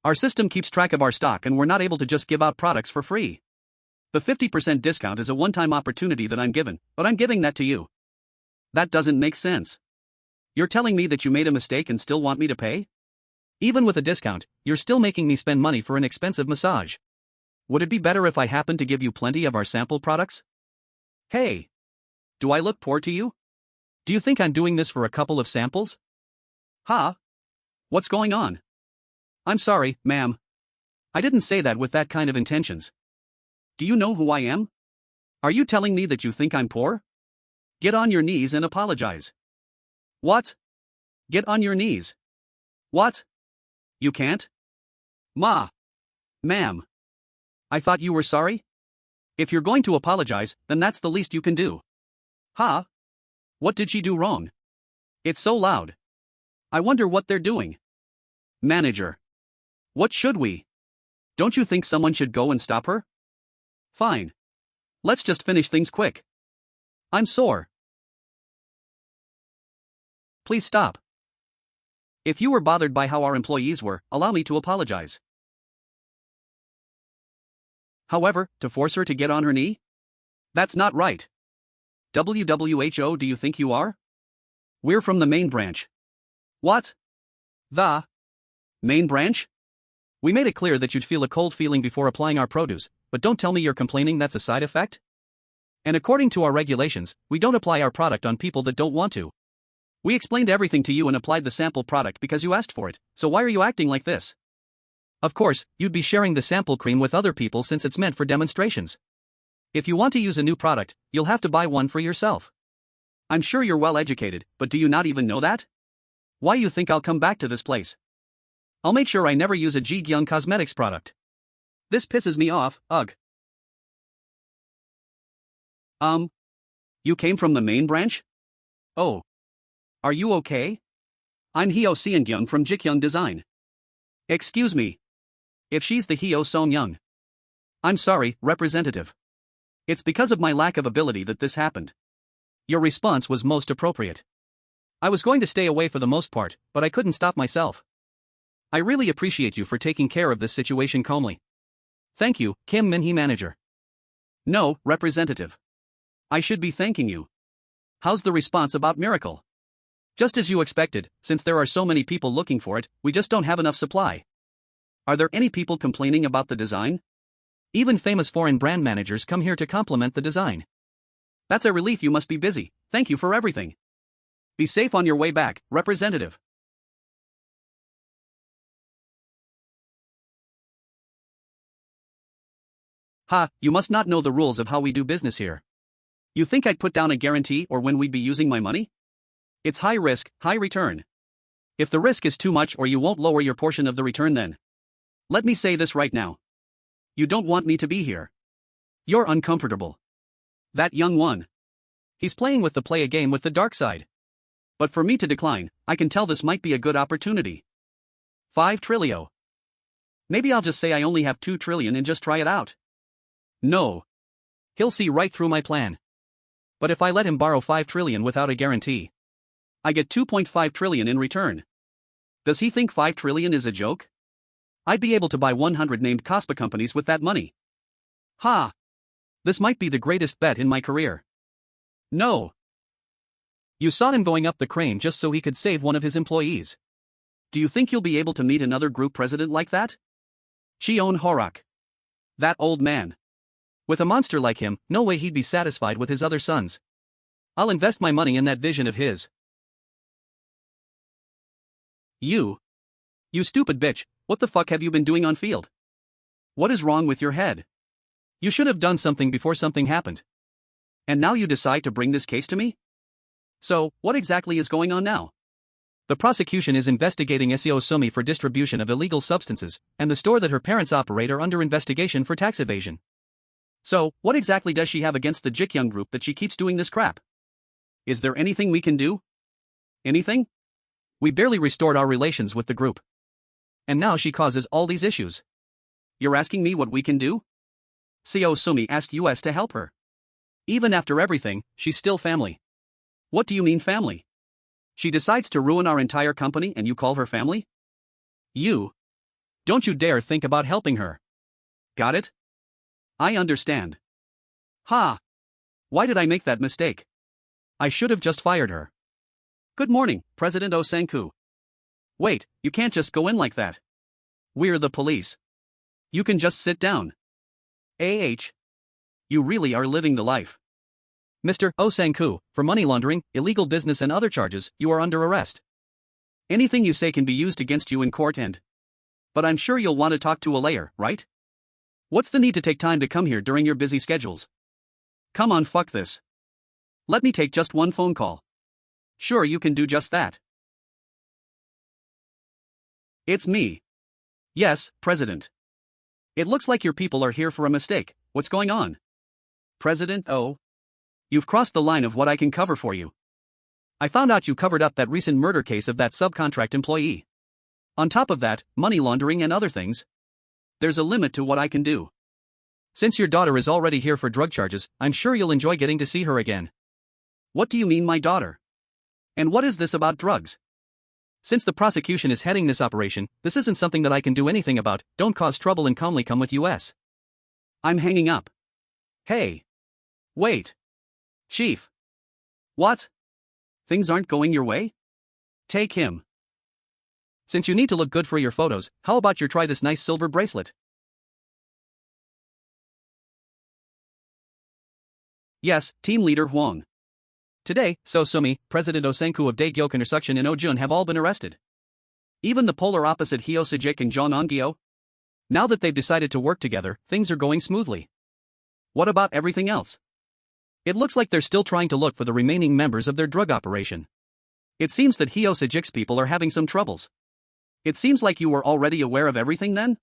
Our system keeps track of our stock and we're not able to just give out products for free. The 50% discount is a one-time opportunity that I'm given, but I'm giving that to you. That doesn't make sense. You're telling me that you made a mistake and still want me to pay? Even with a discount, you're still making me spend money for an expensive massage. Would it be better if I happened to give you plenty of our sample products? Hey! Do I look poor to you? Do you think I'm doing this for a couple of samples? What's going on? I'm sorry, ma'am. I didn't say that with that kind of intentions. Do you know who I am? Are you telling me that you think I'm poor? Get on your knees and apologize. What? Get on your knees. What? You can't? Ma'am. I thought you were sorry? If you're going to apologize, then that's the least you can do. What did she do wrong? It's so loud. I wonder what they're doing. Manager. What should we? Don't you think someone should go and stop her? Fine. Let's just finish things quick. I'm sore. Please stop. If you were bothered by how our employees were, allow me to apologize. However, to force her to get on her knee? That's not right. WWHO, do you think you are? We're from the main branch. What? The main branch? We made it clear that you'd feel a cold feeling before applying our produce, but don't tell me you're complaining that's a side effect? And according to our regulations, we don't apply our product on people that don't want to. We explained everything to you and applied the sample product because you asked for it, so why are you acting like this? Of course, you'd be sharing the sample cream with other people since it's meant for demonstrations. If you want to use a new product, you'll have to buy one for yourself. I'm sure you're well educated, but do you not even know that? Why you think I'll come back to this place? I'll make sure I never use a Ji Gyoung Cosmetics product. This pisses me off, ugh. You came from the main branch? Oh. Are you okay? I'm Hyo Seong from Ji Gyoung Design. Excuse me. If she's the Hyo Seong Young. I'm sorry, representative. It's because of my lack of ability that this happened. Your response was most appropriate. I was going to stay away for the most part, but I couldn't stop myself. I really appreciate you for taking care of this situation calmly. Thank you, Kim Min-hee manager. No, representative. I should be thanking you. How's the response about Miracle? Just as you expected, since there are so many people looking for it, we just don't have enough supply. Are there any people complaining about the design? Even famous foreign brand managers come here to compliment the design. That's a relief. You must be busy. Thank you for everything. Be safe on your way back, representative. Ha, you must not know the rules of how we do business here. You think I'd put down a guarantee or when we'd be using my money? It's high risk, high return. If the risk is too much or you won't lower your portion of the return, then let me say this right now. You don't want me to be here. You're uncomfortable. That young one. He's playing with a game with the dark side. But for me to decline, I can tell this might be a good opportunity. 5 trillion. Maybe I'll just say I only have 2 trillion and just try it out. No. He'll see right through my plan. But if I let him borrow 5 trillion without a guarantee, I get 2.5 trillion in return. Does he think 5 trillion is a joke? I'd be able to buy 100 named Cospa companies with that money. Ha! This might be the greatest bet in my career. No. You saw him going up the crane just so he could save one of his employees. Do you think you'll be able to meet another group president like that? Cheon Joong. That old man. With a monster like him, no way he'd be satisfied with his other sons. I'll invest my money in that vision of his. You stupid bitch, what the fuck have you been doing on field? What is wrong with your head? You should have done something before something happened. And now you decide to bring this case to me? So, what exactly is going on now? The prosecution is investigating SEO Sumi for distribution of illegal substances, and the store that her parents operate are under investigation for tax evasion. So, what exactly does she have against the Ji Gyoung Group that she keeps doing this crap? Is there anything we can do? Anything? We barely restored our relations with the group. And now she causes all these issues. You're asking me what we can do? SEO Sumi asked us to help her. Even after everything, she's still family. What do you mean family? She decides to ruin our entire company and you call her family? You. Don't you dare think about helping her. Got it? I understand. Ha! Why did I make that mistake? I should have just fired her. Good morning, President Oh Sang-koo. Wait, you can't just go in like that. We're the police. You can just sit down. You really are living the life. Mr. Oh Sang-koo, for money laundering, illegal business and other charges, you are under arrest. Anything you say can be used against you in court but I'm sure you'll want to talk to a lawyer, right? What's the need to take time to come here during your busy schedules? Come on, fuck this. Let me take just one phone call. Sure, you can do just that. It's me. Yes, President. It looks like your people are here for a mistake. What's going on? President Oh. You've crossed the line of what I can cover for you. I found out you covered up that recent murder case of that subcontract employee. On top of that, money laundering and other things. There's a limit to what I can do. Since your daughter is already here for drug charges, I'm sure you'll enjoy getting to see her again. What do you mean, my daughter? And what is this about drugs? Since the prosecution is heading this operation, this isn't something that I can do anything about. Don't cause trouble and calmly come with us. I'm hanging up. Hey. Wait. Chief. What? Things aren't going your way? Take him. Since you need to look good for your photos, how about you try this nice silver bracelet? Yes, Team Leader Hwang. Today, So Sumi, President Oh Sang-koo of Daegyo Intersection and Oh Jun have all been arrested. Even the polar opposite Hyo Sejik and Jong Eun-gyo. Now that they've decided to work together, things are going smoothly. What about everything else? It looks like they're still trying to look for the remaining members of their drug operation. It seems that Hyo Sejik's people are having some troubles. It seems like you were already aware of everything then?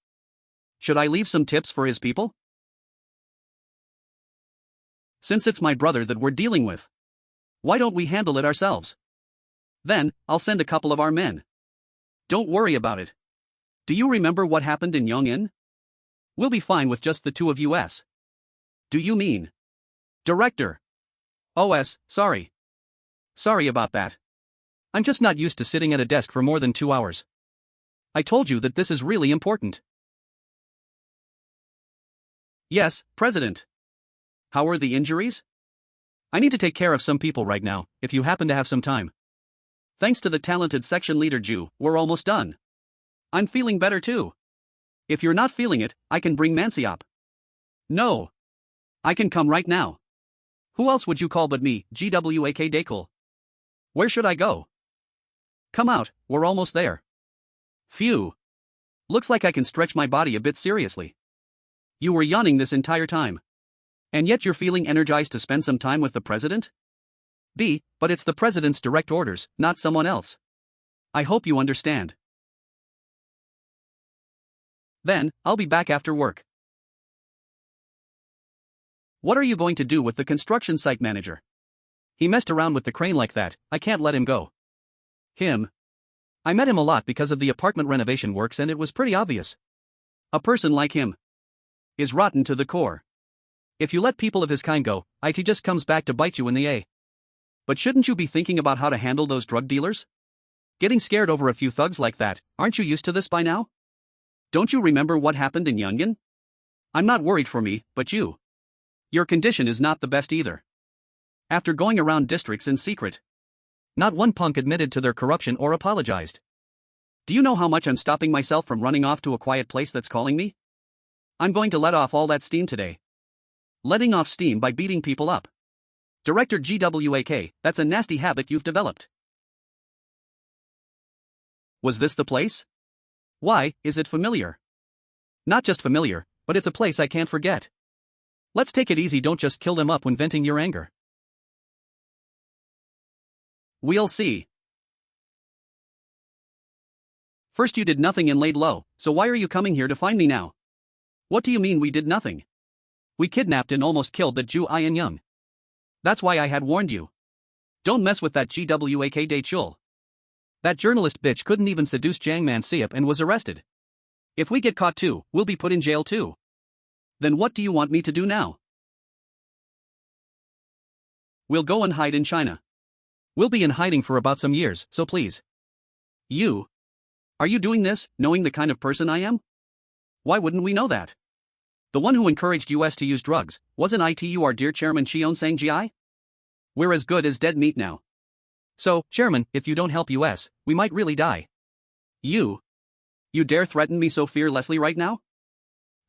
Should I leave some tips for his people? Since it's my brother that we're dealing with, why don't we handle it ourselves? Then, I'll send a couple of our men. Don't worry about it. Do you remember what happened in Yongin? We'll be fine with just the two of us. Do you mean? Director. Sorry. Sorry about that. I'm just not used to sitting at a desk for more than 2 hours. I told you that this is really important. Yes, President. How are the injuries? I need to take care of some people right now, if you happen to have some time. Thanks to the talented section leader Ju, we're almost done. I'm feeling better too. If you're not feeling it, I can bring Mansi up. No. I can come right now. Who else would you call but me, GWAK Dakul? Where should I go? Come out, we're almost there. Phew. Looks like I can stretch my body a bit seriously. You were yawning this entire time. And yet you're feeling energized to spend some time with the president? But it's the president's direct orders, not someone else. I hope you understand. Then, I'll be back after work. What are you going to do with the construction site manager? He messed around with the crane like that, I can't let him go. Him? I met him a lot because of the apartment renovation works and it was pretty obvious. A person like him is rotten to the core. If you let people of his kind go, it just comes back to bite you in the A. But shouldn't you be thinking about how to handle those drug dealers? Getting scared over a few thugs like that, aren't you used to this by now? Don't you remember what happened in Yungan? I'm not worried for me, but you. Your condition is not the best either. After going around districts in secret, not one punk admitted to their corruption or apologized. Do you know how much I'm stopping myself from running off to a quiet place that's calling me? I'm going to let off all that steam today. Letting off steam by beating people up. Director GWAK, that's a nasty habit you've developed. Was this the place? Why, is it familiar? Not just familiar, but it's a place I can't forget. Let's take it easy, don't just kill them up when venting your anger. We'll see. First you did nothing and laid low, so why are you coming here to find me now? What do you mean we did nothing? We kidnapped and almost killed that Ju Ian Young. That's why I had warned you. Don't mess with that GWAK Dae Chul. That journalist bitch couldn't even seduce Jang Man Siap and was arrested. If we get caught too, we'll be put in jail too. Then what do you want me to do now? We'll go and hide in China. We'll be in hiding for about some years, so please. You? Are you doing this, knowing the kind of person I am? Why wouldn't we know that? The one who encouraged US to use drugs, wasn't it our dear chairman Cheon Sang Gi? We're as good as dead meat now. So, chairman, if you don't help US, we might really die. You dare threaten me so fearlessly right now?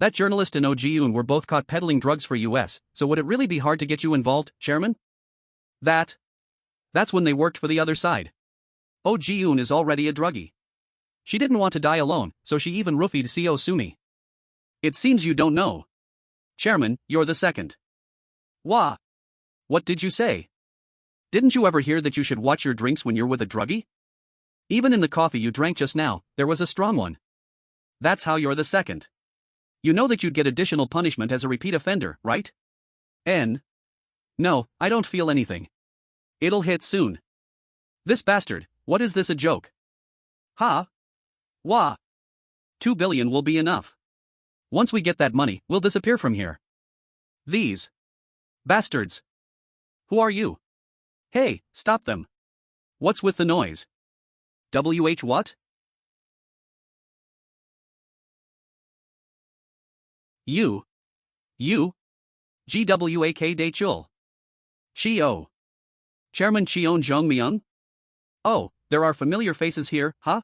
That journalist and Oh Ji-yoon were both caught peddling drugs for US, so would it really be hard to get you involved, chairman? That's when they worked for the other side. Oh Ji-yoon is already a druggie. She didn't want to die alone, so she even roofied Co Sumi. It seems you don't know. Chairman, you're the second. Wah! What did you say? Didn't you ever hear that you should watch your drinks when you're with a druggie? Even in the coffee you drank just now, there was a strong one. That's how you're the second. You know that you'd get additional punishment as a repeat offender, right? No, I don't feel anything. It'll hit soon. This bastard, what is this a joke? Ha? Wah. 2 billion will be enough. Once we get that money, we'll disappear from here. These bastards. Who are you? Hey, stop them. What's with the noise? WH what? You? GWAK Dae Chul. Chio. Chairman Cheon Joong Myung? Oh, there are familiar faces here, huh?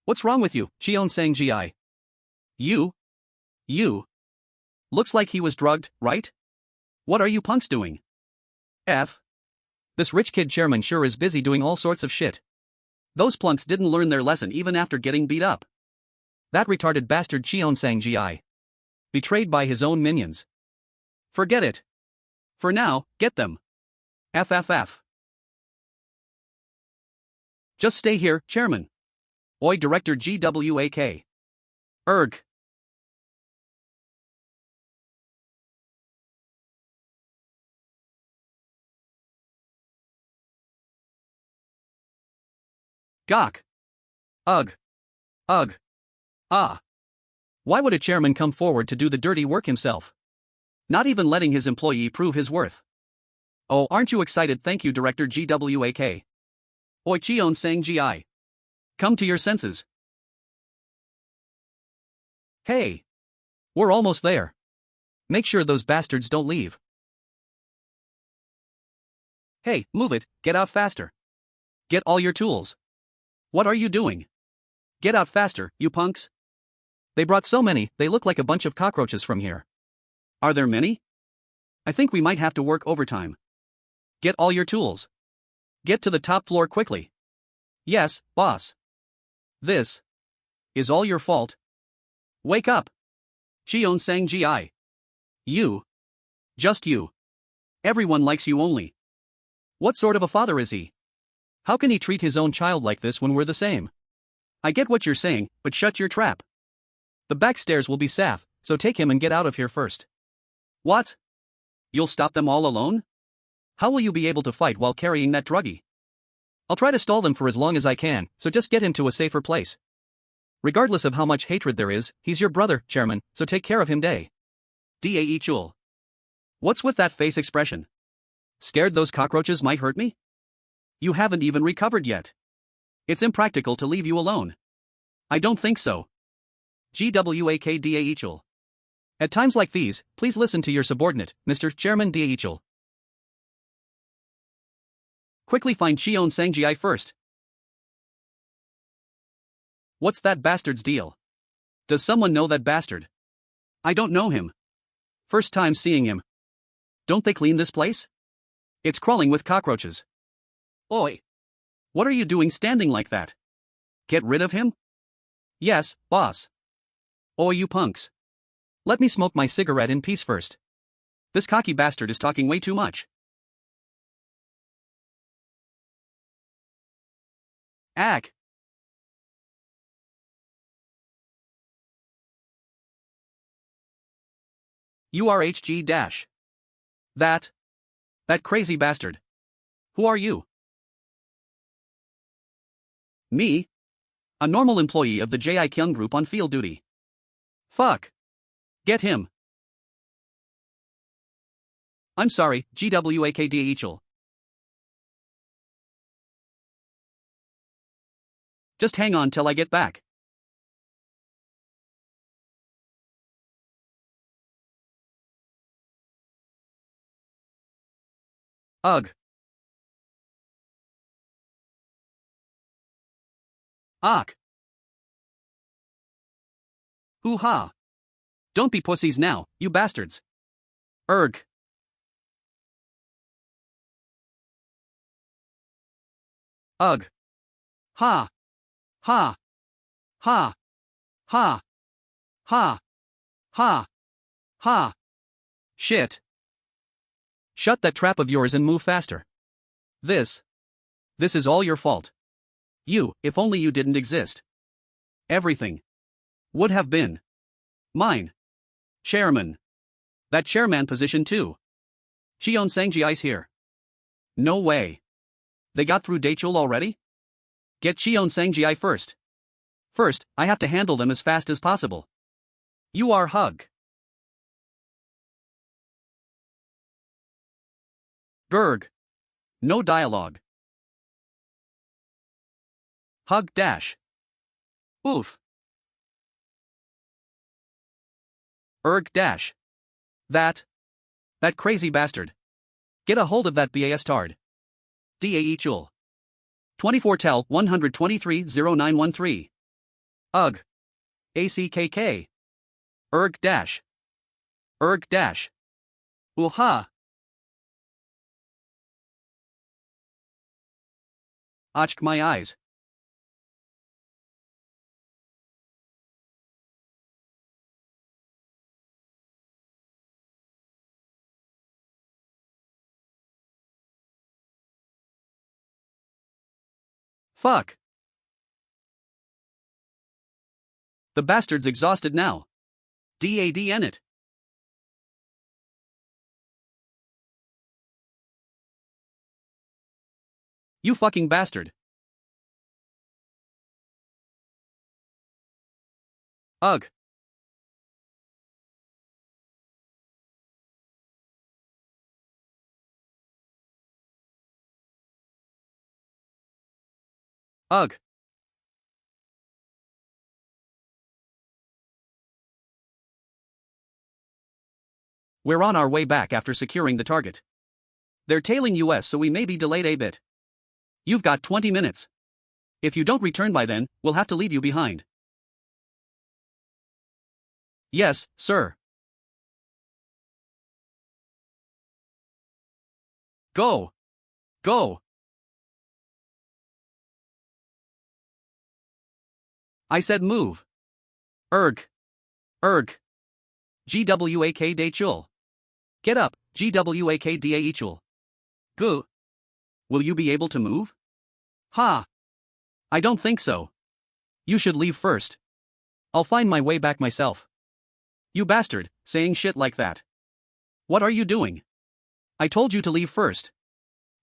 What's wrong with you, Cheon Sang Gi? You? Looks like he was drugged, right? What are you punks doing? This rich kid chairman sure is busy doing all sorts of shit. Those plunks didn't learn their lesson even after getting beat up. That retarded bastard Cheon Sang Gi. Betrayed by his own minions. Forget it. For now, get them. FFF. Just stay here, chairman. Oi, Director GWAK. Erg. Gawk. Ugh. Ah. Why would a chairman come forward to do the dirty work himself? Not even letting his employee prove his worth. Oh, aren't you excited? Thank you, Director GWAK. Oi, Cheon Sang Gi. Come to your senses. Hey. We're almost there. Make sure those bastards don't leave. Hey, move it, get out faster. Get all your tools. What are you doing? Get out faster, you punks. They brought so many, they look like a bunch of cockroaches from here. Are there many? I think we might have to work overtime. Get all your tools. Get to the top floor quickly. Yes, boss. This is all your fault. Wake up. Cheon sang Gi. You. Just you. Everyone likes you only. What sort of a father is he? How can he treat his own child like this when we're the same? I get what you're saying, but shut your trap. The back stairs will be safe, so take him and get out of here first. What? You'll stop them all alone? How will you be able to fight while carrying that druggie? I'll try to stall them for as long as I can, so just get him to a safer place. Regardless of how much hatred there is, he's your brother, Chairman, so take care of him day. Dae Chul. What's with that face expression? Scared those cockroaches might hurt me? You haven't even recovered yet. It's impractical to leave you alone. I don't think so. Gwak Dae Chul. At times like these, please listen to your subordinate, Mr. Chairman Dae Chul. Quickly find Cheon sang Gi first. What's that bastard's deal? Does someone know that bastard? I don't know him. First time seeing him. Don't they clean this place? It's crawling with cockroaches. Oi! What are you doing standing like that? Get rid of him? Yes, boss. Oi, you punks. Let me smoke my cigarette in peace first. This cocky bastard is talking way too much. Ack. URHG dash. That crazy bastard. Who are you? Me? A normal employee of the Ji Gyoung Group on field duty. Fuck. Get him. I'm sorry, Gwak Dae Chul. Just hang on till I get back. Ugh. Ack. Hoo-ha. Don't be pussies now, you bastards. Erg. Ugh. Ha. Ha. Ha. Ha. Ha. Ha. Ha. Shit. Shut that trap of yours and move faster. This is all your fault. You, if only you didn't exist. Everything would have been mine. Chairman. That chairman position too. Cheon sang Gi's here. No way. They got through Daechul already? Get Cheon sang Gi first. First, I have to handle them as fast as possible. You are hug. Gerg. No dialogue. Hug dash. Oof. Erg dash. That crazy bastard. Get a hold of that bastard. Dae Chul. 24 tel 123 0913. Ugh. ACKK. Erg dash. Erg dash. Ooha. Achk my eyes. Fuck. The bastard's exhausted now. DAD in it. You fucking bastard. Ugh. Ugh. We're on our way back after securing the target. They're tailing us, so we may be delayed a bit. You've got 20 minutes. If you don't return by then, we'll have to leave you behind. Yes, sir. Go. Go. I said move. Erg. Erg. GWAK de chul. Get up, GWAK da chul. Go. Will you be able to move? Ha. I don't think so. You should leave first. I'll find my way back myself. You bastard, saying shit like that. What are you doing? I told you to leave first.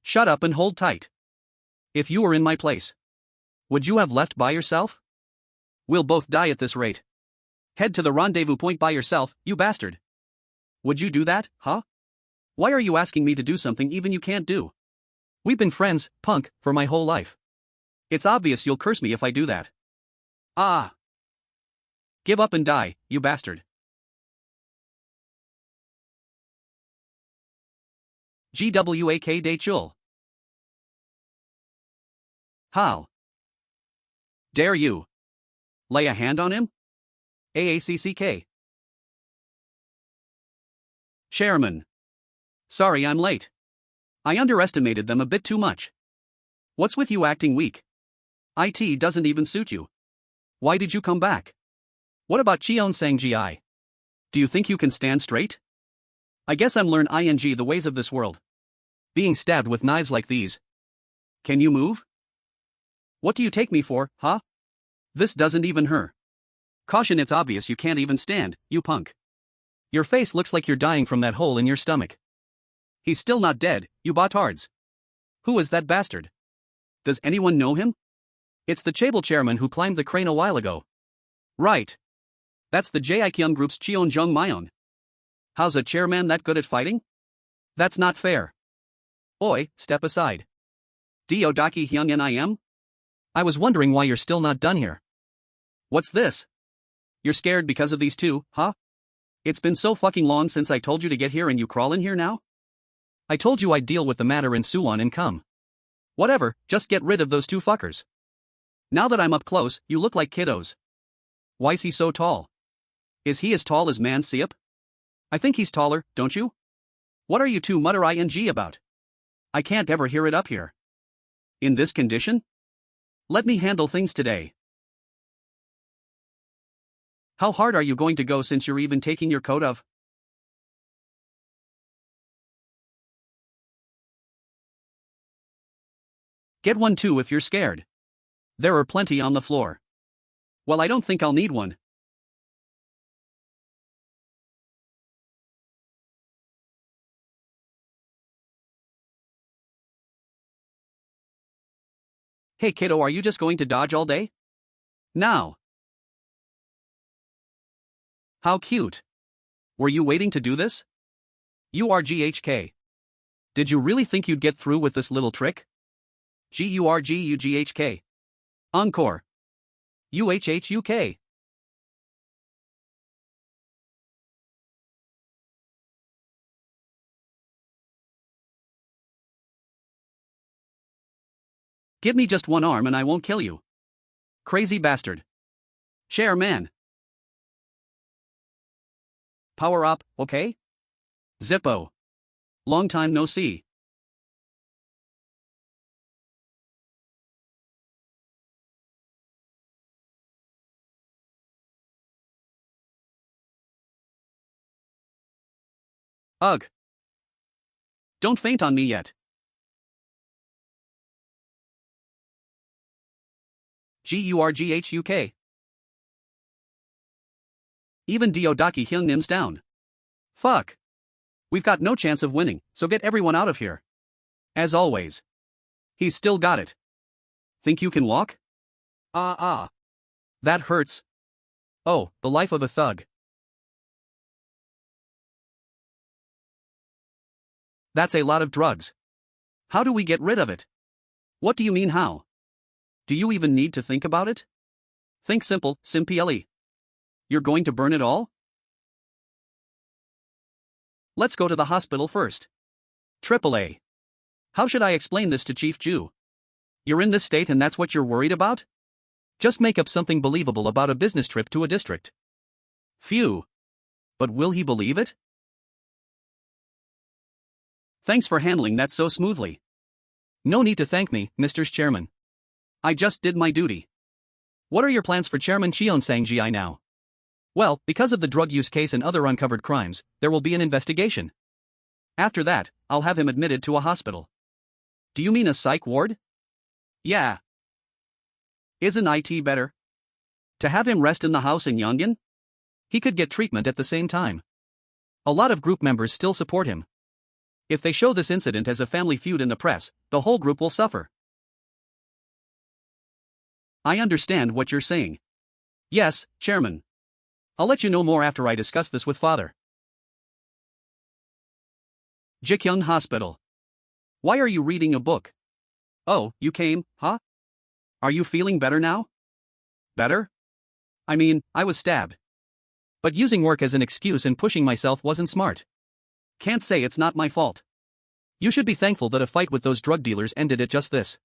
Shut up and hold tight. If you were in my place, would you have left by yourself? We'll both die at this rate. Head to the rendezvous point by yourself, you bastard. Would you do that, huh? Why are you asking me to do something even you can't do? We've been friends, punk, for my whole life. It's obvious you'll curse me if I do that. Ah. Give up and die, you bastard. GWAK de chul. How dare you lay a hand on him? AACCK. Chairman. Sorry I'm late. I underestimated them a bit too much. What's with you acting weak? IT doesn't even suit you. Why did you come back? What about Cheon Sang Gi? Do you think you can stand straight? I guess I'm learn ing the ways of this world. Being stabbed with knives like these. Can you move? What do you take me for, huh? This doesn't even hurt. Caution, it's obvious you can't even stand, you punk. Your face looks like you're dying from that hole in your stomach. He's still not dead, you batards. Who is that bastard? Does anyone know him? It's the Chaebol chairman who climbed the crane a while ago. Right. That's the Ji Gyoung Group's Cheon Joong Myung. How's a chairman that good at fighting? That's not fair. Oi, step aside. Diodaki Hyung Nim? I was wondering why you're still not done here. What's this? You're scared because of these two, huh? It's been so fucking long since I told you to get here and you crawl in here now? I told you I'd deal with the matter in Suwon and come. Whatever, just get rid of those two fuckers. Now that I'm up close, you look like kiddos. Why's he so tall? Is he as tall as Man Seop? I think he's taller, don't you? What are you two mutter ing about? I can't ever hear it up here. In this condition? Let me handle things today. How hard are you going to go since you're even taking your coat off? Get one too if you're scared. There are plenty on the floor. Well, I don't think I'll need one. Hey kiddo, are you just going to dodge all day? Now. How cute. Were you waiting to do this? URGHK. Did you really think you'd get through with this little trick? GURGUGHK. Encore. UHHUK. Give me just one arm and I won't kill you. Crazy bastard. Chairman. Power up, okay? Zippo. Long time no see. Ugh. Don't faint on me yet. GURGHUK. Even Diodaki Hyungnim's down. Fuck. We've got no chance of winning, so get everyone out of here. As always. He's still got it. Think you can walk? That hurts. Oh, the life of a thug. That's a lot of drugs. How do we get rid of it? What do you mean how? Do you even need to think about it? Think simple, simply. You're going to burn it all? Let's go to the hospital first. AAA. How should I explain this to Chief Ju? You're in this state and that's what you're worried about? Just make up something believable about a business trip to a district. Phew. But will he believe it? Thanks for handling that so smoothly. No need to thank me, Mr. Chairman. I just did my duty. What are your plans for Chairman Cheon Sang-gi now? Well, because of the drug use case and other uncovered crimes, there will be an investigation. After that, I'll have him admitted to a hospital. Do you mean a psych ward? Yeah. Isn't IT better? To have him rest in the house in Yongin? He could get treatment at the same time. A lot of group members still support him. If they show this incident as a family feud in the press, the whole group will suffer. I understand what you're saying. Yes, Chairman. I'll let you know more after I discuss this with Father. Ji Gyoung Hospital. Why are you reading a book? Oh, you came, huh? Are you feeling better now? Better? I mean, I was stabbed. But using work as an excuse and pushing myself wasn't smart. Can't say it's not my fault. You should be thankful that a fight with those drug dealers ended at just this.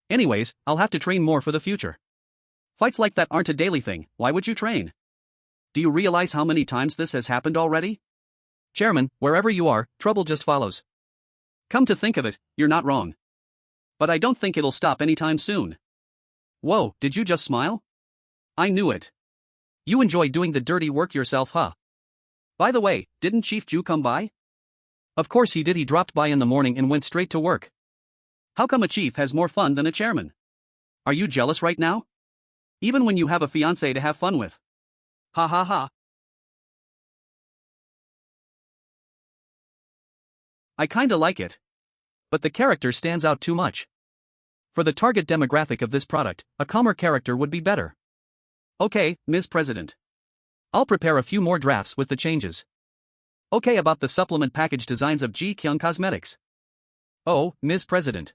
Anyways, I'll have to train more for the future. Fights like that aren't a daily thing, why would you train? Do you realize how many times this has happened already? Chairman, wherever you are, trouble just follows. Come to think of it, you're not wrong. But I don't think it'll stop anytime soon. Whoa, did you just smile? I knew it. You enjoy doing the dirty work yourself, huh? By the way, didn't Chief Ju come by? Of course he did. He dropped by in the morning and went straight to work. How come a chief has more fun than a chairman? Are you jealous right now? Even when you have a fiancé to have fun with. Ha ha ha. I kinda like it. But the character stands out too much. For the target demographic of this product, a calmer character would be better. Okay, Ms. President. I'll prepare a few more drafts with the changes. Okay, about the supplement package designs of Ji Gyoung Cosmetics. Oh, Ms. President.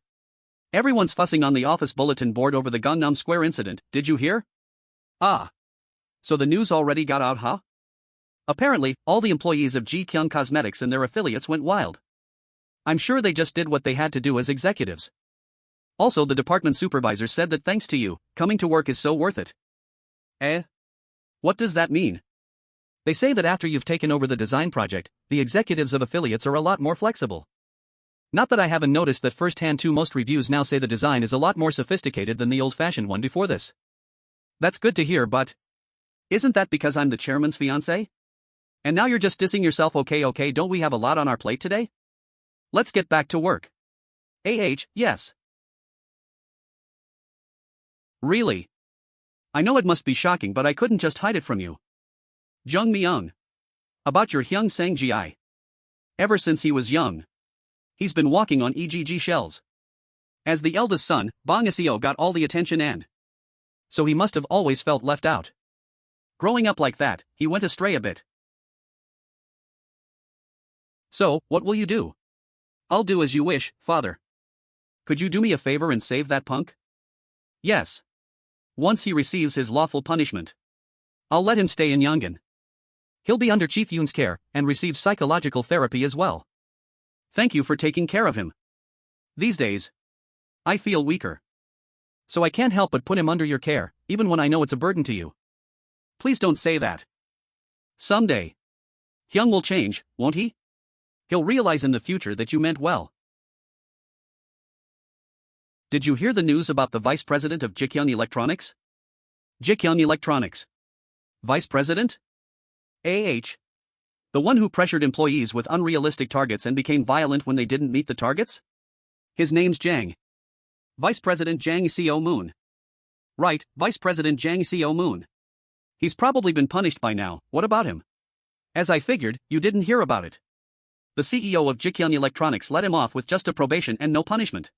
Everyone's fussing on the office bulletin board over the Gangnam Square incident, did you hear? Ah. So the news already got out, huh? Apparently, all the employees of Ji Gyoung Cosmetics and their affiliates went wild. I'm sure they just did what they had to do as executives. Also, the department supervisor said that thanks to you, coming to work is so worth it. Eh? What does that mean? They say that after you've taken over the design project, the executives of affiliates are a lot more flexible. Not that I haven't noticed that firsthand too. Most reviews now say the design is a lot more sophisticated than the old-fashioned one before this. That's good to hear, but isn't that because I'm the chairman's fiancé? And now you're just dissing yourself. Okay, don't we have a lot on our plate today? Let's get back to work. Yes. Really? I know it must be shocking, but I couldn't just hide it from you. Joong Myung. About your Hyung Sang-gi. Ever since he was young, he's been walking on EGG shells. As the eldest son, Bong SEO got all the attention and so he must have always felt left out. Growing up like that, he went astray a bit. So, what will you do? I'll do as you wish, father. Could you do me a favor and save that punk? Yes. Once he receives his lawful punishment, I'll let him stay in Yongin. He'll be under Chief Yoon's care and receive psychological therapy as well. Thank you for taking care of him. These days, I feel weaker. So I can't help but put him under your care, even when I know it's a burden to you. Please don't say that. Someday, Hyung will change, won't he? He'll realize in the future that you meant well. Did you hear the news about the vice president of Ji Gyoung Electronics? Ji Gyoung Electronics. Vice president? The one who pressured employees with unrealistic targets and became violent when they didn't meet the targets? His name's Jang. Vice President Jang Seo-moon. Right, Vice President Jang Seo-moon. He's probably been punished by now. What about him? As I figured, you didn't hear about it. The CEO of Ji Gyoung Electronics let him off with just a probation and no punishment.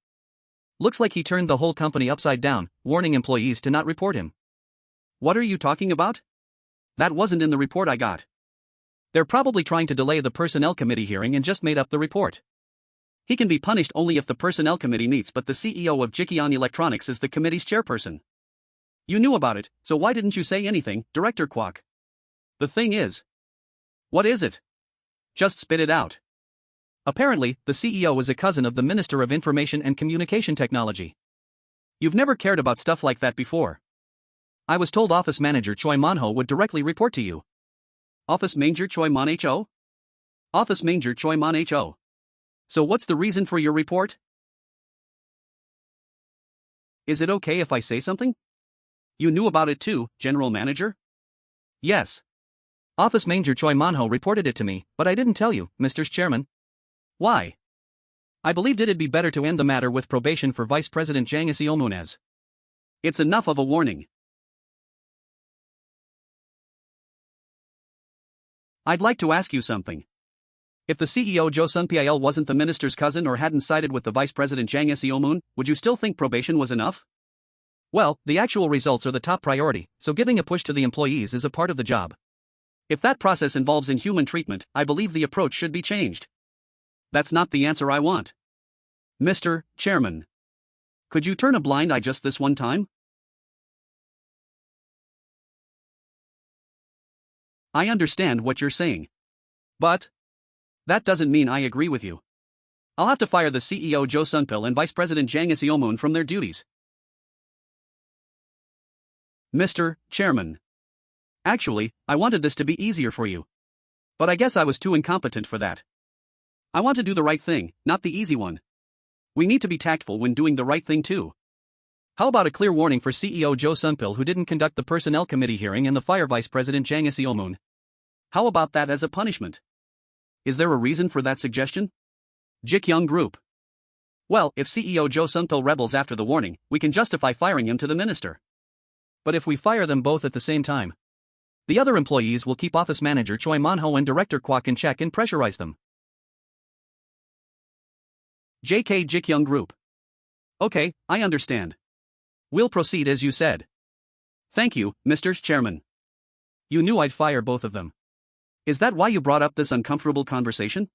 Looks like he turned the whole company upside down, warning employees to not report him. What are you talking about? That wasn't in the report I got. They're probably trying to delay the personnel committee hearing and just made up the report. He can be punished only if the personnel committee meets, but the CEO of Ji Gyoung Electronics is the committee's chairperson. You knew about it, so why didn't you say anything, Director Kwok? The thing is. What is it? Just spit it out. Apparently, the CEO is a cousin of the Minister of Information and Communication Technology. You've never cared about stuff like that before. I was told Office Manager Choi Manho would directly report to you. Office Manager Choi Manho? Office Manager Choi Manho. So what's the reason for your report? Is it okay if I say something? You knew about it too, General Manager? Yes. Office Manager Choi Manho reported it to me, but I didn't tell you, Mr. Chairman. Why? I believed it'd be better to end the matter with probation for Vice President Jang Seong. It's enough of a warning. I'd like to ask you something. If the CEO Jo Sun-pil wasn't the minister's cousin or hadn't sided with the Vice President Jang Seong, would you still think probation was enough? Well, the actual results are the top priority, so giving a push to the employees is a part of the job. If that process involves inhuman treatment, I believe the approach should be changed. That's not the answer I want. Mr. Chairman. Could you turn a blind eye just this one time? I understand what you're saying. But that doesn't mean I agree with you. I'll have to fire the CEO Jo Sun-pil and Vice President Jang Seong from their duties. Mr. Chairman. Actually, I wanted this to be easier for you. But I guess I was too incompetent for that. I want to do the right thing, not the easy one. We need to be tactful when doing the right thing too. How about a clear warning for CEO Jo Sun-pil who didn't conduct the Personnel Committee hearing and the fire Vice President Jang Seong? How about that as a punishment? Is there a reason for that suggestion? Ji Gyoung Group. Well, if CEO Jo Sun-pil rebels after the warning, we can justify firing him to the minister. But if we fire them both at the same time, the other employees will keep Office Manager Choi Manho and Director Kwok in check and pressurize them. JK Ji Gyoung Group. Okay, I understand. We'll proceed as you said. Thank you, Mr. Chairman. You knew I'd fire both of them. Is that why you brought up this uncomfortable conversation?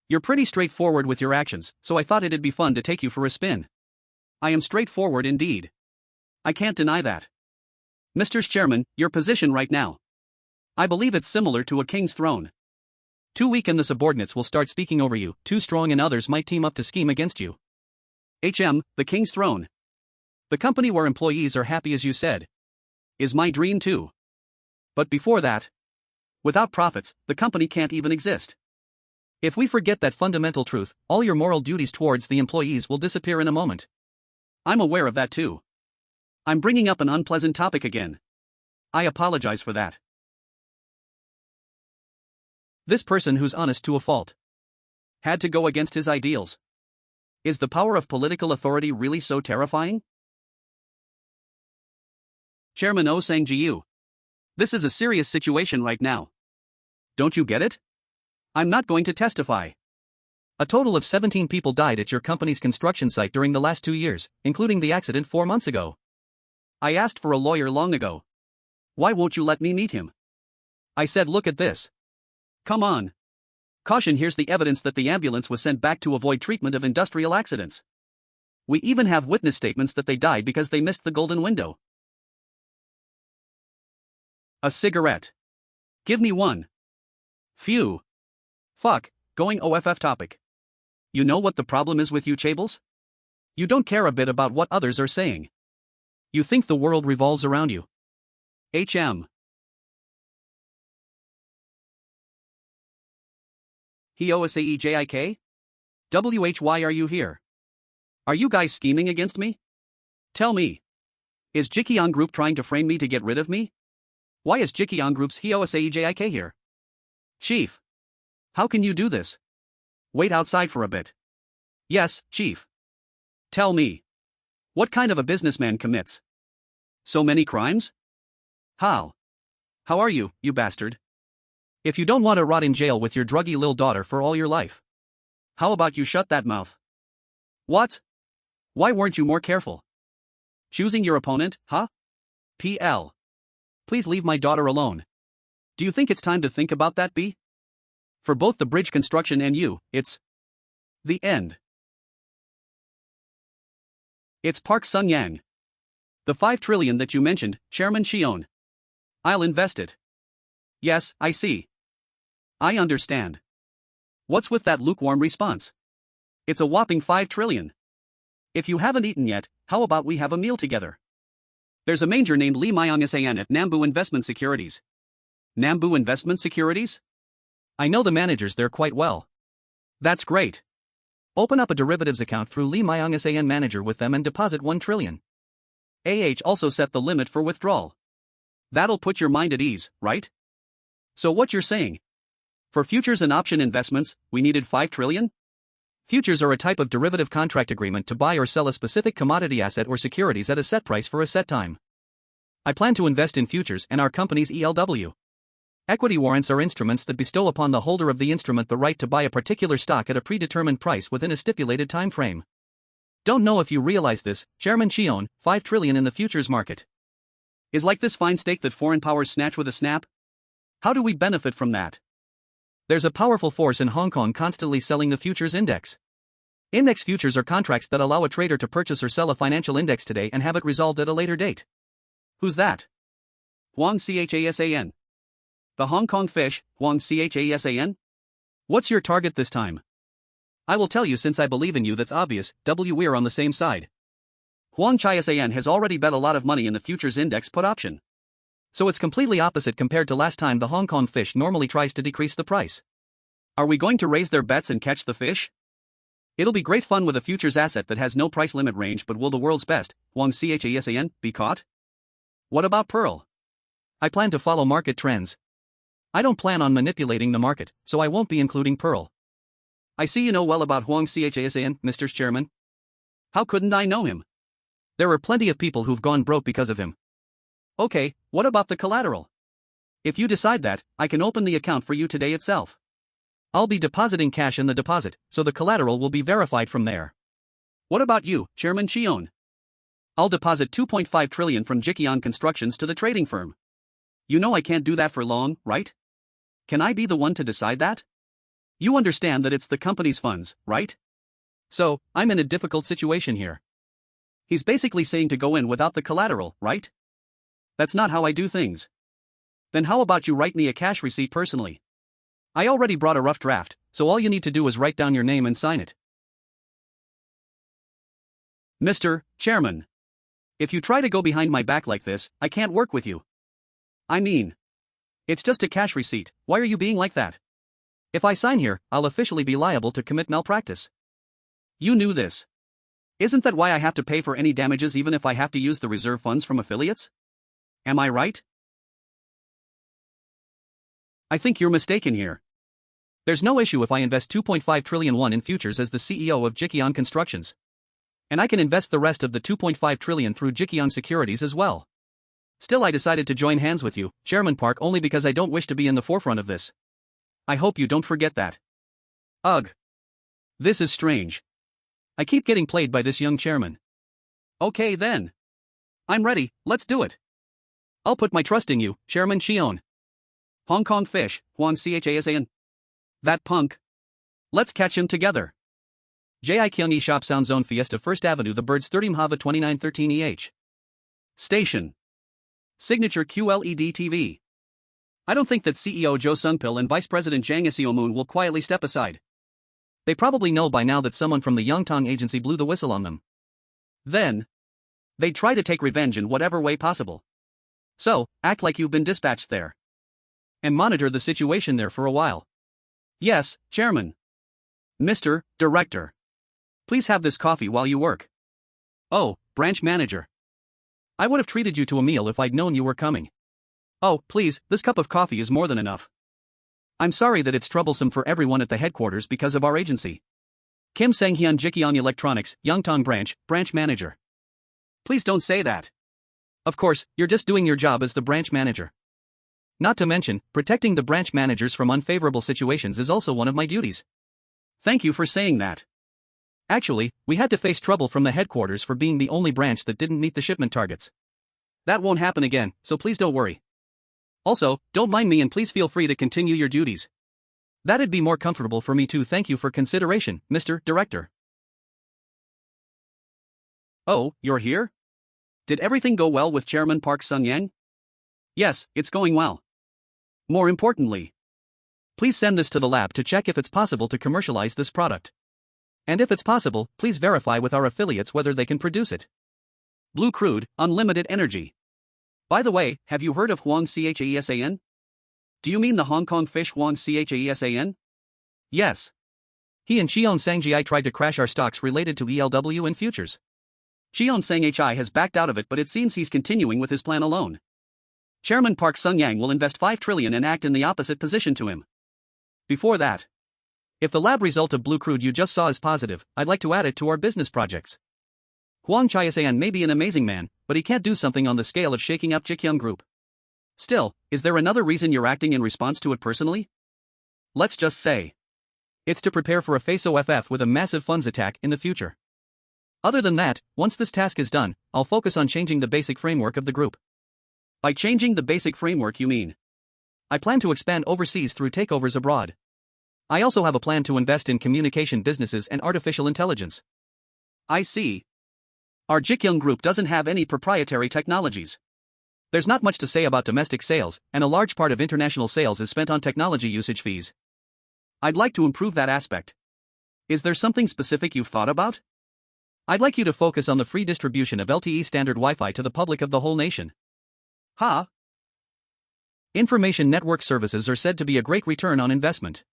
You're pretty straightforward with your actions, so I thought it'd be fun to take you for a spin. I am straightforward indeed. I can't deny that. Mr. Chairman, your position right now. I believe it's similar to a king's throne. Too weak and the subordinates will start speaking over you, too strong and others might team up to scheme against you. The king's throne. The company where employees are happy as you said. Is my dream too. But before that, without profits, the company can't even exist. If we forget that fundamental truth, all your moral duties towards the employees will disappear in a moment. I'm aware of that too. I'm bringing up an unpleasant topic again. I apologize for that. This person who's honest to a fault had to go against his ideals. Is the power of political authority really so terrifying? Chairman Oh Sang-ji, this is a serious situation right now. Don't you get it? I'm not going to testify. A total of 17 people died at your company's construction site during the last 2 years, including the accident 4 months ago. I asked for a lawyer long ago. Why won't you let me meet him? I said, look at this. Come on. Caution, here's the evidence that the ambulance was sent back to avoid treatment of industrial accidents. We even have witness statements that they died because they missed the golden window. A cigarette. Give me one. Phew. Fuck, going OFF topic. You know what the problem is with you, Chables? You don't care a bit about what others are saying. You think the world revolves around you. Heosaejik? Why are you here? Are you guys scheming against me? Tell me. Is Ji Gyoung Group trying to frame me to get rid of me? Why is Ji Gyoung Group's Heosaejik here? Chief. How can you do this? Wait outside for a bit. Yes, Chief. Tell me. What kind of a businessman commits so many crimes? How? How are you, you bastard? If you don't want to rot in jail with your druggy lil daughter for all your life, how about you shut that mouth? What? Why weren't you more careful? Choosing your opponent, huh? PL. Please leave my daughter alone. Do you think it's time to think about that, B? For both the bridge construction and you, it's the end. It's Park Sung-yang. The 5 trillion that you mentioned, Chairman Cheon. I'll invest it. Yes, I see. I understand. What's with that lukewarm response? It's a whopping 5 trillion. If you haven't eaten yet, how about we have a meal together? There's a manger named Lee Myong-san at Nambu Investment Securities. Nambu Investment Securities? I know the managers there quite well. That's great. Open up a derivatives account through Lee Myong-san manager with them and deposit 1 trillion. Also set the limit for withdrawal. That'll put your mind at ease, right? So what you're saying? For futures and option investments, we needed 5 trillion? Futures are a type of derivative contract agreement to buy or sell a specific commodity asset or securities at a set price for a set time. I plan to invest in futures and our company's ELW. Equity warrants are instruments that bestow upon the holder of the instrument the right to buy a particular stock at a predetermined price within a stipulated time frame. Don't know if you realize this, Chairman Cheon, 5 trillion in the futures market is like this fine steak that foreign powers snatch with a snap. How do we benefit from that? There's a powerful force in Hong Kong constantly selling the futures index. Index futures are contracts that allow a trader to purchase or sell a financial index today and have it resolved at a later date. Who's that? Huang Chasan. The Hong Kong fish, Huang Chasan? What's your target this time? I will tell you since I believe in you that's obvious, we're on the same side. Huang Chasan has already bet a lot of money in the futures index put option. So it's completely opposite compared to last time the Hong Kong fish normally tries to decrease the price. Are we going to raise their bets and catch the fish? It'll be great fun with a futures asset that has no price limit range, but will the world's best, Huang Chasan, be caught? What about Pearl? I plan to follow market trends. I don't plan on manipulating the market, so I won't be including Pearl. I see you know well about Huang Chasan, Mr. Chairman. How couldn't I know him? There are plenty of people who've gone broke because of him. Okay, what about the collateral? If you decide that, I can open the account for you today itself. I'll be depositing cash in the deposit, so the collateral will be verified from there. What about you, Chairman Cheon? I'll deposit 2.5 trillion from Ji Gyoung Constructions to the trading firm. You know I can't do that for long, right? Can I be the one to decide that? You understand that it's the company's funds, right? So, I'm in a difficult situation here. He's basically saying to go in without the collateral, right? That's not how I do things. Then how about you write me a cash receipt personally? I already brought a rough draft, so all you need to do is write down your name and sign it. Mr. Chairman. If you try to go behind my back like this, I can't work with you. I mean, it's just a cash receipt, why are you being like that? If I sign here, I'll officially be liable to commit malpractice. You knew this. Isn't that why I have to pay for any damages even if I have to use the reserve funds from affiliates? Am I right? I think you're mistaken here. There's no issue if I invest 2.5 trillion won in futures as the CEO of Ji Gyoung Constructions. And I can invest the rest of the 2.5 trillion through Ji Gyoung Securities as well. Still, I decided to join hands with you, Chairman Park, only because I don't wish to be in the forefront of this. I hope you don't forget that. Ugh. This is strange. I keep getting played by this young chairman. Okay then. I'm ready, let's do it. I'll put my trust in you, Chairman Cheon. Hong Kong fish, Huang Chasan. That punk. Let's catch him together. Ji Kyung Shop Sound Zone Fiesta 1st Avenue The Birds 30 Mhava 2913 EH. Station. Signature QLED TV. I don't think that CEO Jo Sung-pil and Vice President Jang Seo-moon will quietly step aside. They probably know by now that someone from the Yongtong agency blew the whistle on them. Then, they'd try to take revenge in whatever way possible. So, act like you've been dispatched there. And monitor the situation there for a while. Yes, Chairman. Mr. Director. Please have this coffee while you work. Oh, branch manager. I would have treated you to a meal if I'd known you were coming. Oh, please, this cup of coffee is more than enough. I'm sorry that it's troublesome for everyone at the headquarters because of our agency. Kim Sang-hyun, Ji Gyoung Electronics, Yongtong branch manager. Please don't say that. Of course, you're just doing your job as the branch manager. Not to mention, protecting the branch managers from unfavorable situations is also one of my duties. Thank you for saying that. Actually, we had to face trouble from the headquarters for being the only branch that didn't meet the shipment targets. That won't happen again, so please don't worry. Also, don't mind me and please feel free to continue your duties. That'd be more comfortable for me too. Thank you for consideration, Mr. Director. Oh, you're here? Did everything go well with Chairman Park Sung-yang? Yes, it's going well. More importantly, Please send this to the lab to check if it's possible to commercialize this product. And if it's possible, please verify with our affiliates whether they can produce it. Blue crude, unlimited energy. By the way, have you heard of Huang Chaesan? Do you mean the Hong Kong fish Huang Chaesan? Yes. He and Cheon Sang tried to crash our stocks related to ELW and futures. Cheon Sang has backed out of it, but it seems he's continuing with his plan alone. Chairman Park Sung-yang will invest 5 trillion and act in the opposite position to him. Before that, if the lab result of blue crude you just saw is positive, I'd like to add it to our business projects. Huang Chaesan may be an amazing man, but he can't do something on the scale of shaking up Ji Gyoung Group. Still, is there another reason you're acting in response to it personally? Let's just say it's to prepare for a face-off with a massive funds attack in the future. Other than that, once this task is done, I'll focus on changing the basic framework of the group. By changing the basic framework you mean? I plan to expand overseas through takeovers abroad. I also have a plan to invest in communication businesses and artificial intelligence. I see. Our Ji Gyoung Group doesn't have any proprietary technologies. There's not much to say about domestic sales, and a large part of international sales is spent on technology usage fees. I'd like to improve that aspect. Is there something specific you've thought about? I'd like you to focus on the free distribution of LTE standard Wi-Fi to the public of the whole nation. Information network services are said to be a great return on investment.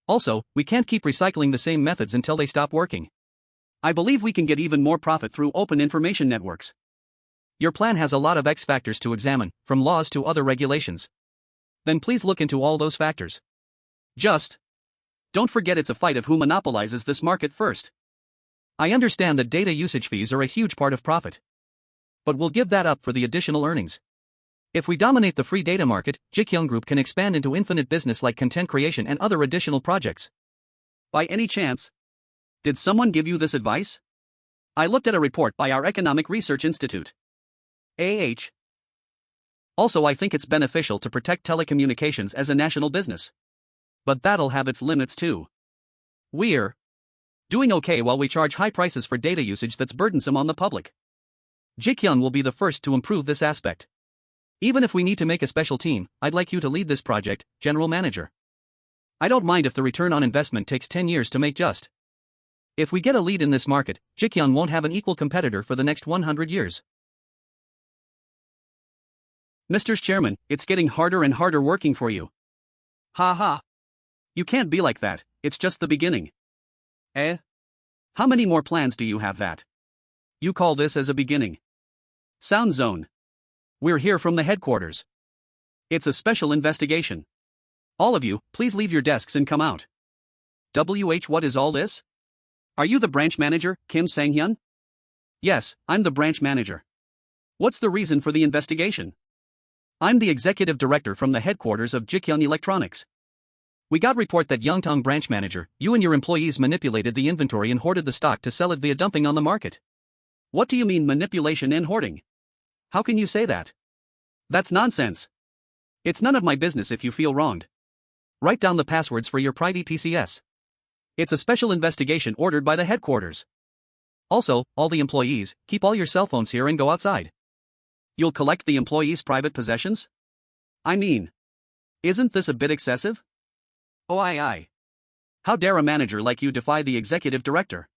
Also, we can't keep recycling the same methods until they stop working. I believe we can get even more profit through open information networks. Your plan has a lot of X factors to examine, from laws to other regulations. Then please look into all those factors. Just don't forget it's a fight of who monopolizes this market first. I understand that data usage fees are a huge part of profit. But we'll give that up for the additional earnings. If we dominate the free data market, Ji Gyoung Group can expand into infinite business like content creation and other additional projects. By any chance, did someone give you this advice? I looked at a report by our Economic Research Institute. Also, I think it's beneficial to protect telecommunications as a national business. But that'll have its limits too. We're doing okay while we charge high prices for data usage that's burdensome on the public. Ji Gyoung will be the first to improve this aspect. Even if we need to make a special team, I'd like you to lead this project, General Manager. I don't mind if the return on investment takes 10 years to make just. If we get a lead in this market, Ji Gyoung won't have an equal competitor for the next 100 years. Mr. Chairman, it's getting harder and harder working for you. You can't be like that, it's just the beginning. How many more plans do you have that you call this as a beginning? Sound zone. We're here from the headquarters. It's a special investigation. All of you, please leave your desks and come out. What is all this? Are you the branch manager, Kim Sang-hyun? Yes, I'm the branch manager. What's the reason for the investigation? I'm the executive director from the headquarters of Ji Gyoung Electronics. We got report that Yongtong branch manager, you and your employees manipulated the inventory and hoarded the stock to sell it via dumping on the market. What do you mean manipulation and hoarding? How can you say that? That's nonsense. It's none of my business if you feel wronged. Write down the passwords for your private PCS. It's a special investigation ordered by the headquarters. Also, all the employees, keep all your cell phones here and go outside. You'll collect the employees' private possessions? I mean, isn't this a bit excessive? How dare a manager like you defy the executive director?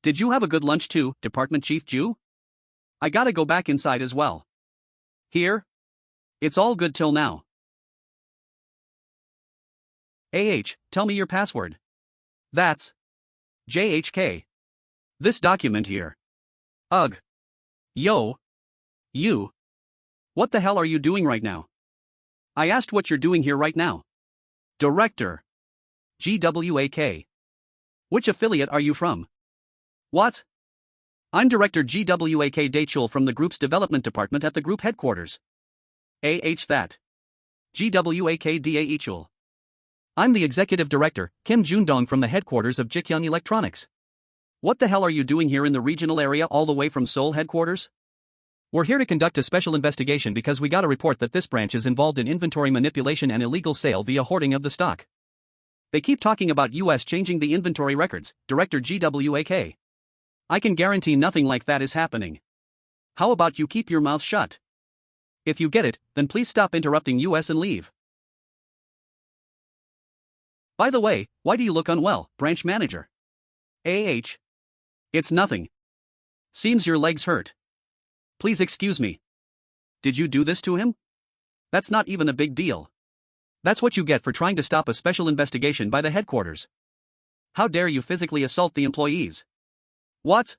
Did you have a good lunch too, Department Chief Ju? I gotta go back inside as well. Here? It's all good till now. Tell me your password. That's JHK. This document here. Yo. You. What the hell are you doing right now? I asked what you're doing here right now. Director. GWAK. Which affiliate are you from? What? I'm Director GWAK Daechul from the group's development department at the group headquarters. That. GWAK Daechul. I'm the executive director, Kim Joon-dong from the headquarters of Ji Gyoung Electronics. What the hell are you doing here in the regional area all the way from Seoul headquarters? We're here to conduct a special investigation because we got a report that this branch is involved in inventory manipulation and illegal sale via hoarding of the stock. They keep talking about US changing the inventory records, Director GWAK. I can guarantee nothing like that is happening. How about you keep your mouth shut? If you get it, then please stop interrupting US and leave. By the way, why do you look unwell, branch manager? It's nothing. Seems your legs hurt. Please excuse me. Did you do this to him? That's not even a big deal. That's what you get for trying to stop a special investigation by the headquarters. How dare you physically assault the employees? What?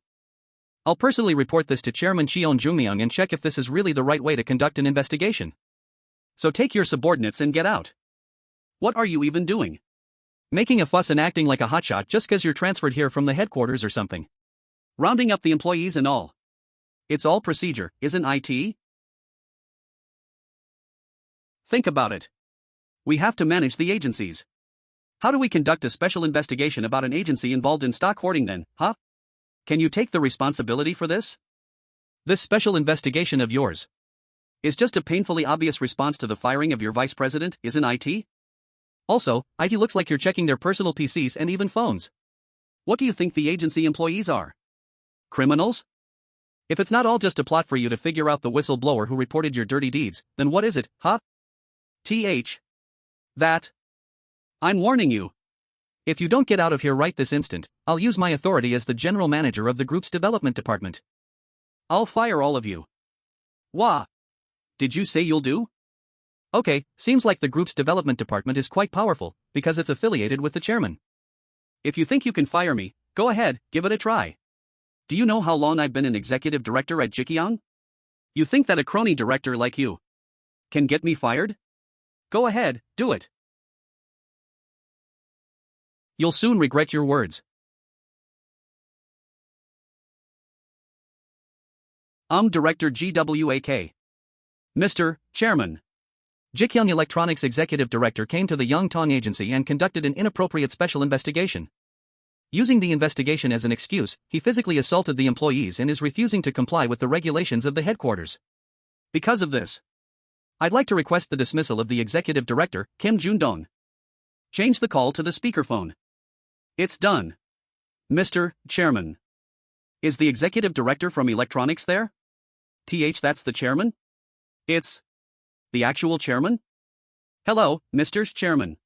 I'll personally report this to Chairman Cheon Joong Myung and check if this is really the right way to conduct an investigation. So take your subordinates and get out. What are you even doing? Making a fuss and acting like a hotshot just cause you're transferred here from the headquarters or something. Rounding up the employees and all. It's all procedure, isn't it? Think about it. We have to manage the agencies. How do we conduct a special investigation about an agency involved in stock hoarding then, huh? Can you take the responsibility for this? This special investigation of yours is just a painfully obvious response to the firing of your vice president, isn't it? Also, IT looks like you're checking their personal PCs and even phones. What do you think the agency employees are? Criminals? If it's not all just a plot for you to figure out the whistleblower who reported your dirty deeds, then what is it, huh? That. I'm warning you. If you don't get out of here right this instant, I'll use my authority as the general manager of the group's development department. I'll fire all of you. Wah. Did you say you'll do? Okay, seems like the group's development department is quite powerful, because it's affiliated with the chairman. If you think you can fire me, go ahead, give it a try. Do you know how long I've been an executive director at Ji Gyoung? You think that a crony director like you can get me fired? Go ahead, do it. You'll soon regret your words. Director GWAK. Mr. Chairman. Ji Gyoung Electronics Executive Director came to the Yongtong Agency and conducted an inappropriate special investigation. Using the investigation as an excuse, he physically assaulted the employees and is refusing to comply with the regulations of the headquarters. Because of this, I'd like to request the dismissal of the Executive Director, Kim Joon-dong. Change the call to the speakerphone. It's done. Mr. Chairman. Is the Executive Director from Electronics there? That's the chairman? It's the actual chairman? Hello, Mr. Chairman.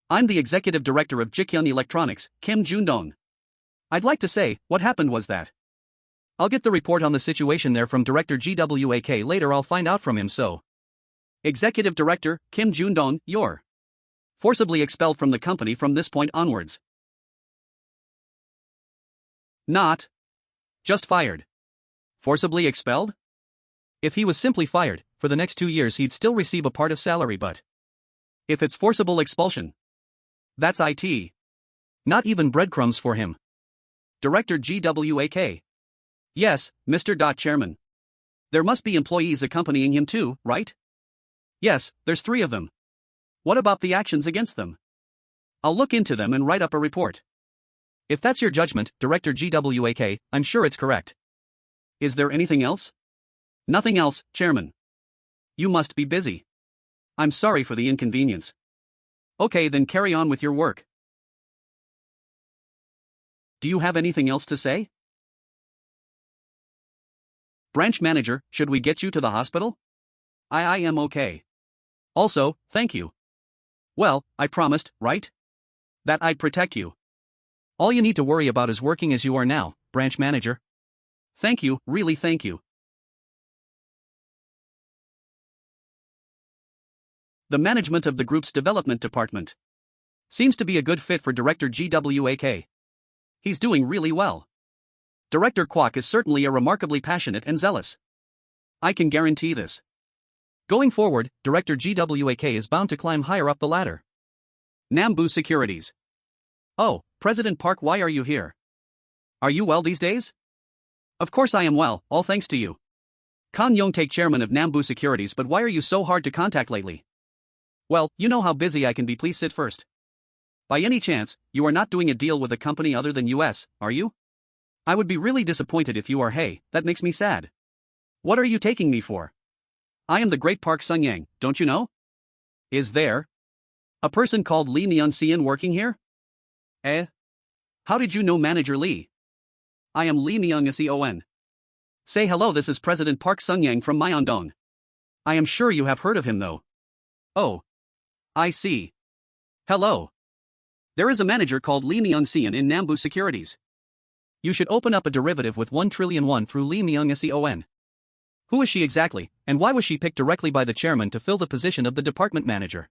I'm the Executive Director of Ji Gyoung Electronics, Kim Joon-dong. I'd like to say, what happened was that I'll get the report on the situation there from Director GWAK later. I'll find out from him. So, Executive Director, Kim Joon-dong, you're forcibly expelled from the company from this point onwards. Not just fired. Forcibly expelled? If he was simply fired, for the next 2 years he'd still receive a part of salary, but if it's forcible expulsion, that's it. Not even breadcrumbs for him. Director GWAK. Yes, Mr. Chairman. There must be employees accompanying him too, right? Yes, there's 3 of them. What about the actions against them? I'll look into them and write up a report. If that's your judgment, Director GWAK, I'm sure it's correct. Is there anything else? Nothing else, Chairman. You must be busy. I'm sorry for the inconvenience. Okay, then carry on with your work. Do you have anything else to say? Branch manager, should we get you to the hospital? I am okay. Also, thank you. Well, I promised, right? That I'd protect you. All you need to worry about is working as you are now, branch manager. Thank you, really thank you. The management of the group's development department seems to be a good fit for Director GWAK. He's doing really well. Director Kwok is certainly a remarkably passionate and zealous. I can guarantee this. Going forward, Director GWAK is bound to climb higher up the ladder. Nambu Securities. Oh, President Park, why are you here? Are you well these days? Of course I am well, all thanks to you. Kan Yong-taek, chairman of Nambu Securities, but why are you so hard to contact lately? Well, you know how busy I can be. Please sit first. By any chance, you are not doing a deal with a company other than US, are you? I would be really disappointed if you are. Hey, that makes me sad. What are you taking me for? I am the great Park Sung-yang, don't you know? Is there a person called Lee Myung-seon working here? How did you know Manager Lee? I am Lee Myung-seon. Say hello, this is President Park Sung-yang from Myeongdong. I am sure you have heard of him though. Oh. I see. Hello. There is a manager called Lee Myung-seon in Nambu Securities. You should open up a derivative with 1 trillion won through Lee Myung-seon. Who is she exactly, and why was she picked directly by the chairman to fill the position of the department manager?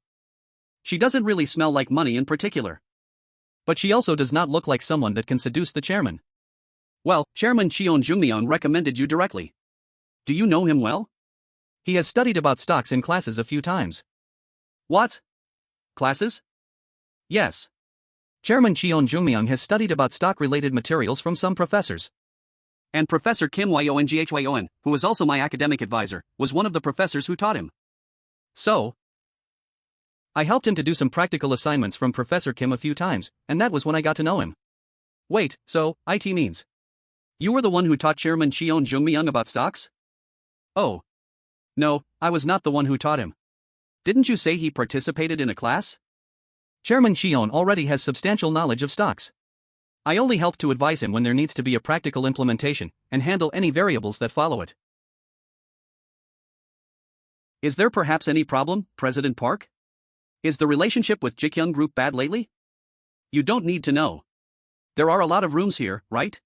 She doesn't really smell like money in particular. But she also does not look like someone that can seduce the chairman. Well, Chairman Cheon Joong Myung recommended you directly. Do you know him well? He has studied about stocks in classes a few times. What? Classes? Yes. Chairman Cheon Joong Myung has studied about stock-related materials from some professors. And Professor Kim Yong-Ghwan, who is also my academic advisor, was one of the professors who taught him. So, I helped him to do some practical assignments from Professor Kim a few times, and that was when I got to know him. Wait, so, IT means you were the one who taught Chairman Cheon Joong Myung about stocks? Oh. No, I was not the one who taught him. Didn't you say he participated in a class? Chairman Cheon already has substantial knowledge of stocks. I only help to advise him when there needs to be a practical implementation, and handle any variables that follow it. Is there perhaps any problem, President Park? Is the relationship with Ji Gyoung Group bad lately? You don't need to know. There are a lot of rooms here, right?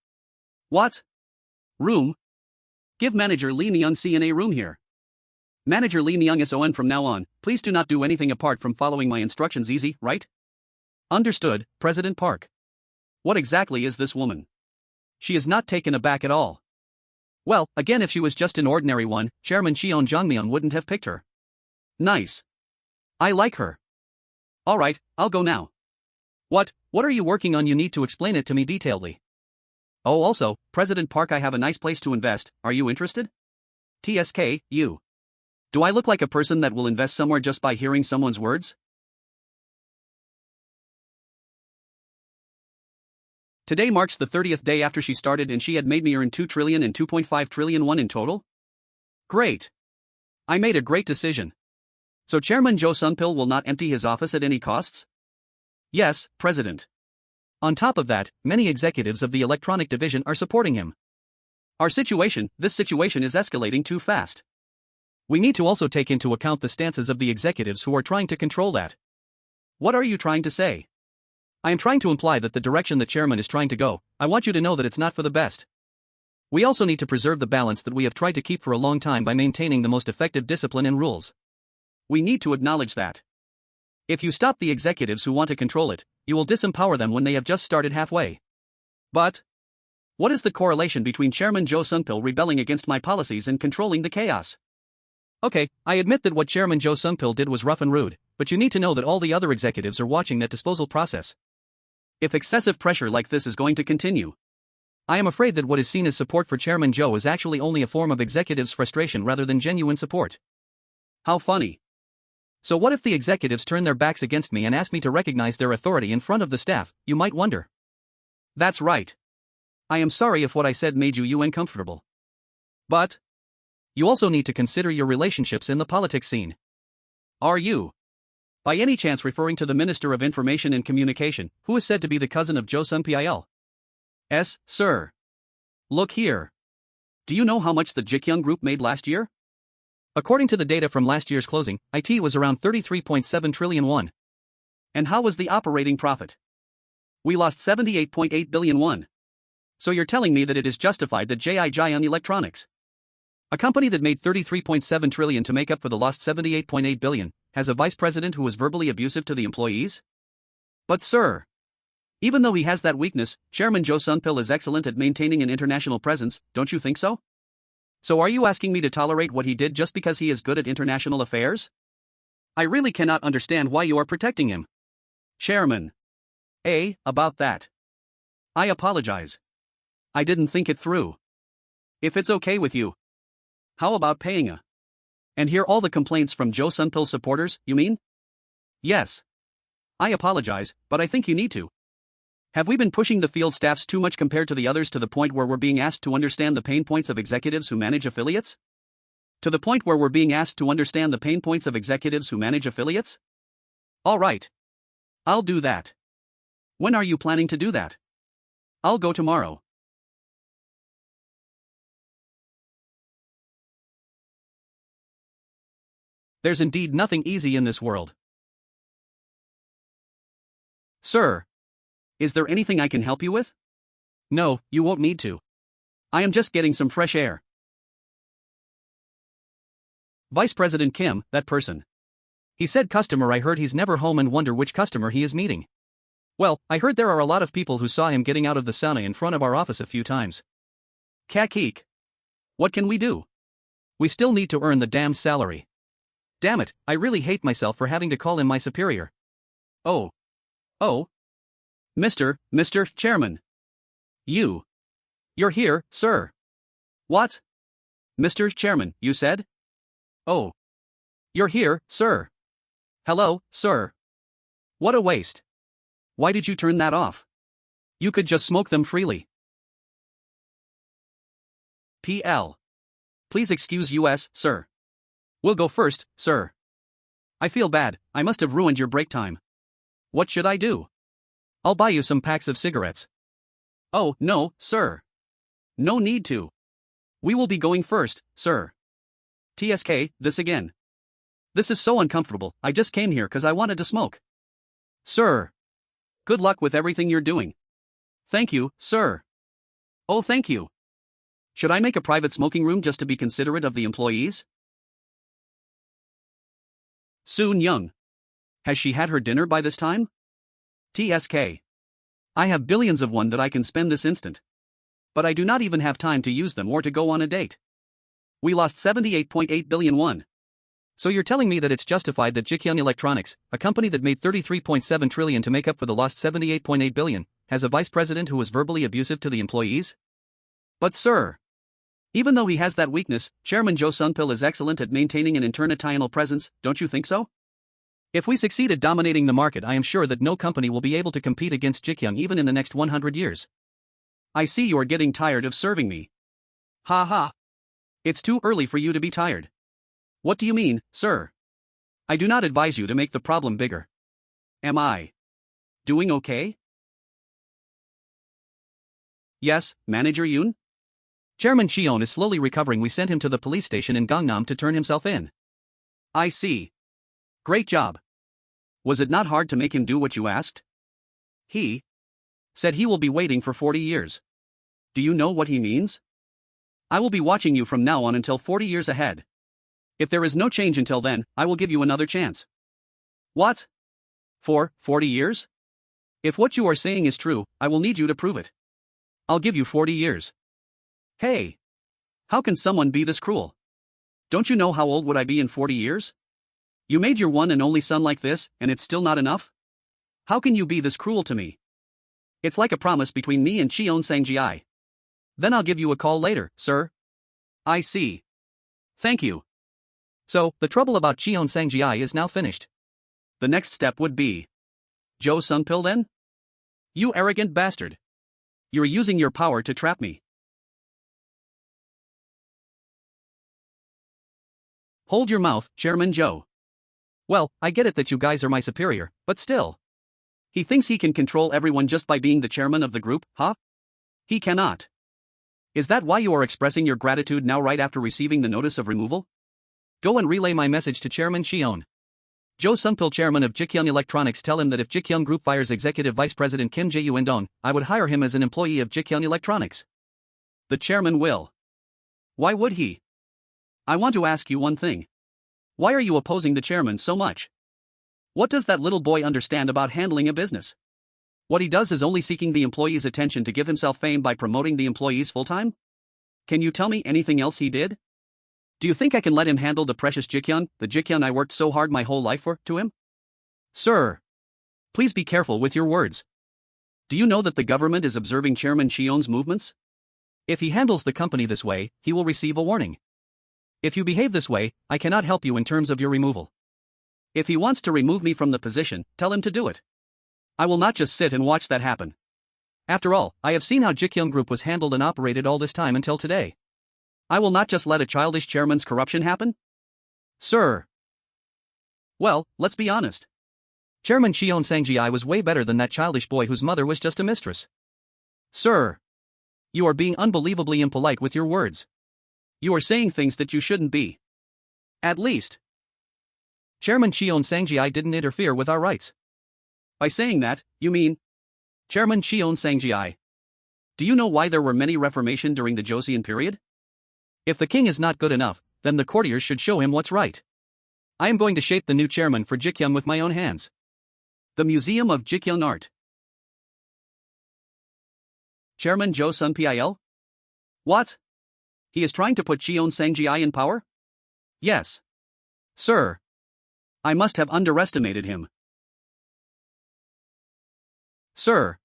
What? Room? Give Manager Lee Myung-seon a room here. Manager Lee Myung-seon, from now on, please do not do anything apart from following my instructions, easy, right? Understood, President Park. What exactly is this woman? She is not taken aback at all. Well, again, if she was just an ordinary one, Chairman Cheon Joong Myung wouldn't have picked her. Nice. I like her. Alright, I'll go now. What are you working on? You need to explain it to me detailedly. Oh, also, President Park, I have a nice place to invest, are you interested? TSK, you. Do I look like a person that will invest somewhere just by hearing someone's words? Today marks the 30th day after she started and she had made me earn 2 trillion and 2.5 trillion won in total? Great. I made a great decision. So Chairman Jo Sun-pil will not empty his office at any costs? Yes, President. On top of that, many executives of the electronic division are supporting him. This situation is escalating too fast. We need to also take into account the stances of the executives who are trying to control that. What are you trying to say? I am trying to imply that the direction the chairman is trying to go, I want you to know that it's not for the best. We also need to preserve the balance that we have tried to keep for a long time by maintaining the most effective discipline and rules. We need to acknowledge that. If you stop the executives who want to control it, you will disempower them when they have just started halfway. But what is the correlation between Chairman Jo Sun-pil rebelling against my policies and controlling the chaos? Okay, I admit that what Chairman Jo Sun-pil did was rough and rude, but you need to know that all the other executives are watching that disposal process. If excessive pressure like this is going to continue, I am afraid that what is seen as support for Chairman Jo is actually only a form of executives' frustration rather than genuine support. How funny. So what if the executives turn their backs against me and ask me to recognize their authority in front of the staff, you might wonder. That's right. I am sorry if what I said made you uncomfortable. But you also need to consider your relationships in the politics scene. Are you, by any chance, referring to the Minister of Information and Communication, who is said to be the cousin of Jo Sun-pil? Yes, sir. Look here. Do you know how much the Ji Gyoung Group made last year? According to the data from last year's closing, IT was around 33.7 trillion won. And how was the operating profit? We lost 78.8 billion won. So you're telling me that it is justified that Ji Gyoung Electronics, a company that made 33.7 trillion to make up for the lost 78.8 billion, has a vice president who was verbally abusive to the employees? But sir, even though he has that weakness, Chairman Jo Sun-pil is excellent at maintaining an international presence, don't you think so? So are you asking me to tolerate what he did just because he is good at international affairs? I really cannot understand why you are protecting him. Chairman. About that. I apologize. I didn't think it through. If it's okay with you, how about paying a and hear all the complaints from Jo Sun-pil supporters, you mean? Yes. I apologize, but I think you need to. Have we been pushing the field staffs too much compared to the others to the point where we're being asked to understand the pain points of executives who manage affiliates? To the point where we're being asked to understand the pain points of executives who manage affiliates? All right. I'll do that. When are you planning to do that? I'll go tomorrow. There's indeed nothing easy in this world. Sir, Is there anything I can help you with? No, you won't need to. I am just getting some fresh air. Vice President Kim, that person. He said customer. I heard he's never home and wonder which customer he is meeting. Well, I heard there are a lot of people who saw him getting out of the sauna in front of our office a few times. Kakik. What can we do? We still need to earn the damn salary. Damn it, I really hate myself for having to call him my superior. Oh. Mr. Chairman. You're here, sir. What? Mr. Chairman, you said? Oh. You're here, sir. Hello, sir. What a waste. Why did you turn that off? You could just smoke them freely. PL. Please excuse us, sir. We'll go first, sir. I feel bad, I must have ruined your break time. What should I do? I'll buy you some packs of cigarettes. Oh, no, sir. No need to. We will be going first, sir. TSK, this again. This is so uncomfortable. I just came here because I wanted to smoke. Sir. Good luck with everything you're doing. Thank you, sir. Oh, thank you. Should I make a private smoking room just to be considerate of the employees? Soon Young. Has she had her dinner by this time? TSK. I have billions of one that I can spend this instant. But I do not even have time to use them or to go on a date. We lost 78.8 billion won. So you're telling me that it's justified that Ji Gyoung Electronics, a company that made 33.7 trillion to make up for the lost 78.8 billion, has a vice president who was verbally abusive to the employees? But sir, even though he has that weakness, Chairman Jo Sung-pil is excellent at maintaining an international presence, don't you think so? If we succeed at dominating the market, I am sure that no company will be able to compete against Ji Gyoung even in the next 100 years. I see you are getting tired of serving me. Ha ha. It's too early for you to be tired. What do you mean, sir? I do not advise you to make the problem bigger. Am I doing okay? Yes, Manager Yoon? Chairman Cheon is slowly recovering. We sent him to the police station in Gangnam to turn himself in. I see. Great job. Was it not hard to make him do what you asked? He said he will be waiting for 40 years. Do you know what he means? I will be watching you from now on until 40 years ahead. If there is no change until then, I will give you another chance. What? For 40 years? If what you are saying is true, I will need you to prove it. I'll give you 40 years. Hey! How can someone be this cruel? Don't you know how old would I be in 40 years? You made your one and only son like this, and it's still not enough? How can you be this cruel to me? It's like a promise between me and Cheon Sang-ji. Then I'll give you a call later, sir. I see. Thank you. So, the trouble about Cheon Sang-ji is now finished. The next step would be Jo Sung-pil then? You arrogant bastard. You're using your power to trap me. Hold your mouth, Chairman Joe. Well, I get it that you guys are my superior, but still. He thinks he can control everyone just by being the chairman of the group, huh? He cannot. Is that why you are expressing your gratitude now right after receiving the notice of removal? Go and relay my message to Chairman Cheon. Jo Sung-pil, chairman of Ji Gyoung Electronics, tell him that if Ji Gyoung Group fires Executive Vice President Kim Jae-Dong, I would hire him as an employee of Ji Gyoung Electronics. The chairman will. Why would he? I want to ask you one thing. Why are you opposing the chairman so much? What does that little boy understand about handling a business? What he does is only seeking the employees' attention to give himself fame by promoting the employees full-time? Can you tell me anything else he did? Do you think I can let him handle the precious Ji Gyoung, the Ji Gyoung I worked so hard my whole life for, to him? Sir! Please be careful with your words. Do you know that the government is observing Chairman Cheon's movements? If he handles the company this way, he will receive a warning. If you behave this way, I cannot help you in terms of your removal. If he wants to remove me from the position, tell him to do it. I will not just sit and watch that happen. After all, I have seen how Ji Gyoung Group was handled and operated all this time until today. I will not just let a childish chairman's corruption happen? Sir. Well, let's be honest. Chairman Cheon Sang-ji was way better than that childish boy whose mother was just a mistress. Sir. You are being unbelievably impolite with your words. You are saying things that you shouldn't be. At least. Chairman Cheon Sang-ji didn't interfere with our rights. By saying that, you mean Chairman Cheon Sang. Do you know why there were many reformation during the Joseon period? If the king is not good enough, then the courtiers should show him what's right. I am going to shape the new chairman for Ji Gyoung with my own hands. The Museum of Ji Gyoung Art. Chairman Jo Sun Pil? What? He is trying to put Cheon Sang in power? Yes. Sir. I must have underestimated him. Sir.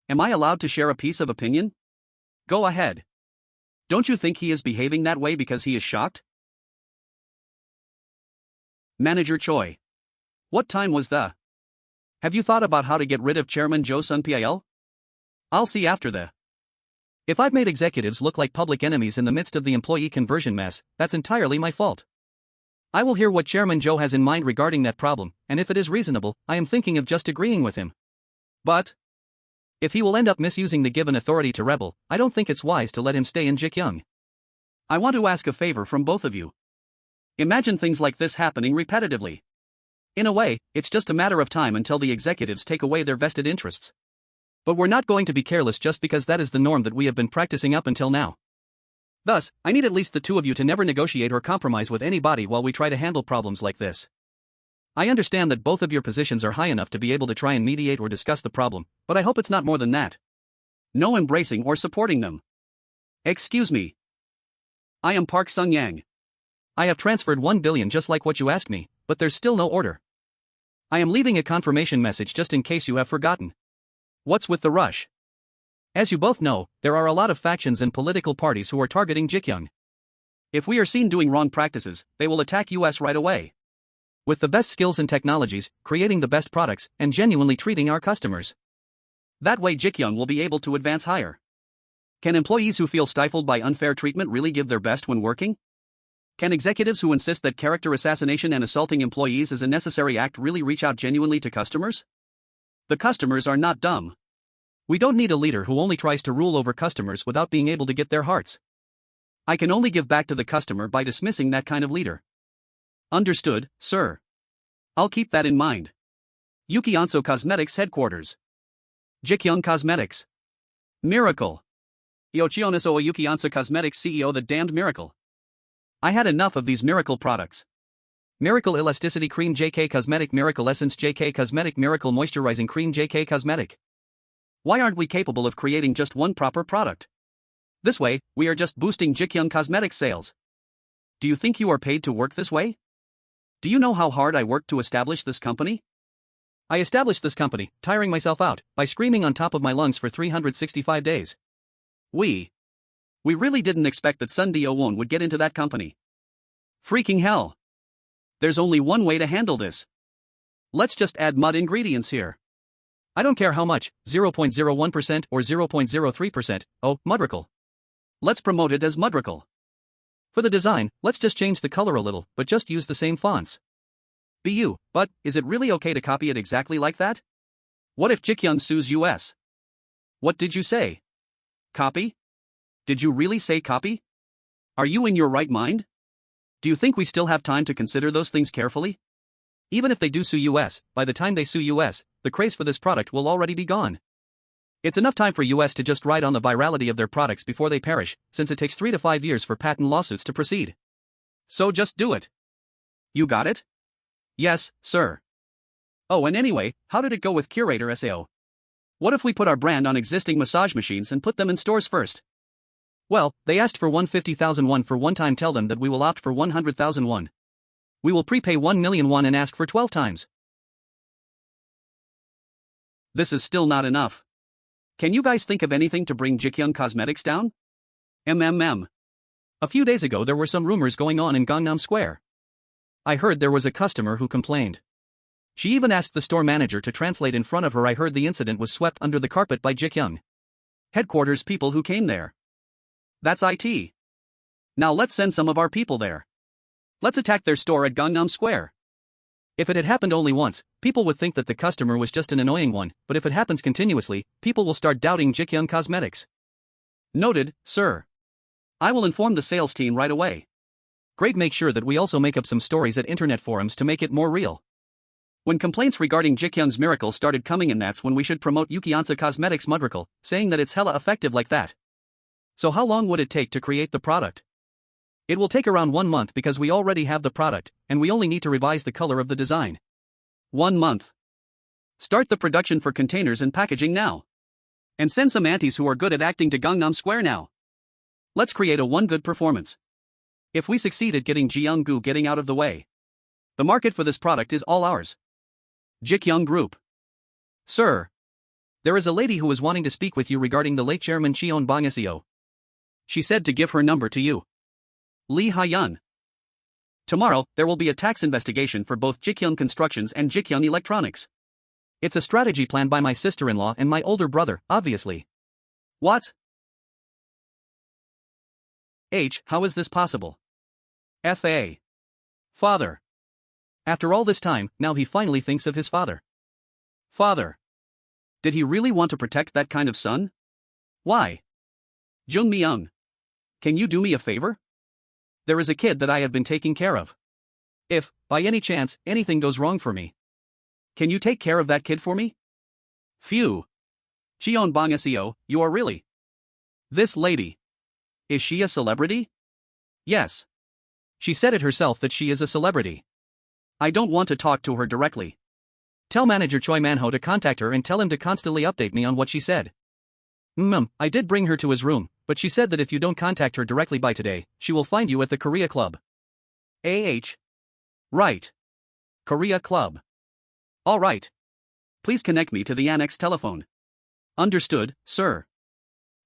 Am I allowed to share a piece of opinion? Go ahead. Don't you think he is behaving that way because he is shocked? Manager Choi. What time was the? Have you thought about how to get rid of Chairman Jo Sun Pil? I'll see after the. If I've made executives look like public enemies in the midst of the employee conversion mess, that's entirely my fault. I will hear what Chairman Jo has in mind regarding that problem, and if it is reasonable, I am thinking of just agreeing with him. But if he will end up misusing the given authority to rebel, I don't think it's wise to let him stay in Ji Gyoung. I want to ask a favor from both of you. Imagine things like this happening repetitively. In a way, it's just a matter of time until the executives take away their vested interests. But we're not going to be careless just because that is the norm that we have been practicing up until now. Thus, I need at least the two of you to never negotiate or compromise with anybody while we try to handle problems like this. I understand that both of your positions are high enough to be able to try and mediate or discuss the problem, but I hope it's not more than that. No embracing or supporting them. Excuse me. I am Park Sung-yang. I have transferred 1 billion just like what you asked me, but there's still no order. I am leaving a confirmation message just in case you have forgotten. What's with the rush? As you both know, there are a lot of factions and political parties who are targeting Ji Gyoung. If we are seen doing wrong practices, they will attack us right away. With the best skills and technologies, creating the best products, and genuinely treating our customers. That way Ji Gyoung will be able to advance higher. Can employees who feel stifled by unfair treatment really give their best when working? Can executives who insist that character assassination and assaulting employees is a necessary act really reach out genuinely to customers? The customers are not dumb. We don't need a leader who only tries to rule over customers without being able to get their hearts. I can only give back to the customer by dismissing that kind of leader. Understood, sir. I'll keep that in mind. Yukianso Cosmetics Headquarters. Ji Gyoung Cosmetics. Miracle. Yochionaso Yukianso Cosmetics CEO. The damned miracle. I had enough of these miracle products. Miracle Elasticity Cream JK Cosmetic, Miracle Essence JK Cosmetic, Miracle Moisturizing Cream JK Cosmetic. Why aren't we capable of creating just one proper product? This way, we are just boosting Ji Gyoung Cosmetics sales. Do you think you are paid to work this way? Do you know how hard I worked to establish this company? I established this company, tiring myself out, by screaming on top of my lungs for 365 days. We really didn't expect that Sun Do-won would get into that company. Freaking hell. There's only one way to handle this. Let's just add mud ingredients here. I don't care how much, 0.01% or 0.03%, oh, Mudrical. Let's promote it as Mudrical. For the design, let's just change the color a little, but just use the same fonts. But, is it really okay to copy it exactly like that? What if Ji Gyoung sues us? What did you say? Copy? Did you really say copy? Are you in your right mind? Do you think we still have time to consider those things carefully? Even if they do sue us, by the time they sue us, the craze for this product will already be gone. It's enough time for us to just ride on the virality of their products before they perish, since it takes 3 to 5 years for patent lawsuits to proceed. So just do it. You got it? Yes, sir. Oh, and anyway, how did it go with Curator SEO? What if we put our brand on existing massage machines and put them in stores first? Well, they asked for 150,000 won for one time. Tell them that we will opt for 100,000 won. We will prepay 1 million won and ask for 12 times. This is still not enough. Can you guys think of anything to bring Ji Gyoung Cosmetics down? A few days ago there were some rumors going on in Gangnam Square. I heard there was a customer who complained. She even asked the store manager to translate in front of her. I heard the incident was swept under the carpet by Ji Gyoung headquarters people who came there. That's IT. Now let's send some of our people there. Let's attack their store at Gangnam Square. If it had happened only once, people would think that the customer was just an annoying one, but if it happens continuously, people will start doubting Ji Gyoung Cosmetics. Noted, sir. I will inform the sales team right away. Great, make sure that we also make up some stories at internet forums to make it more real. When complaints regarding Ji Gyoung's miracle started coming in, that's when we should promote Yukiansa Cosmetics Mudrical, saying that it's hella effective like that. So how long would it take to create the product? It will take around 1 month because we already have the product, and we only need to revise the color of the design. 1 month. Start the production for containers and packaging now. And send some aunties who are good at acting to Gangnam Square now. Let's create a one good performance. If we succeed at getting Ji Gyoung Group getting out of the way, the market for this product is all ours. Ji Gyoung Group. Sir. There is a lady who is wanting to speak with you regarding the late chairman Cheon Bong SEO. She said to give her number to you. Lee Ha-yun. Tomorrow, there will be a tax investigation for both Ji Gyoung Constructions and Ji Gyoung Electronics. It's a strategy planned by my sister-in-law and my older brother, obviously. What? How is this possible? F.A. Father. After all this time, now he finally thinks of his father. Father. Did he really want to protect that kind of son? Why? Joong Myung. Can you do me a favor? There is a kid that I have been taking care of. If, by any chance, anything goes wrong for me, can you take care of that kid for me? Phew. Cheon Bong SEO, you are really. This lady. Is she a celebrity? Yes. She said it herself that she is a celebrity. I don't want to talk to her directly. Tell manager Choi Manho to contact her and tell him to constantly update me on what she said. I did bring her to his room, but she said that if you don't contact her directly by today, she will find you at the Korea Club. Right. Korea Club. All right. Please connect me to the annex telephone. Understood, sir.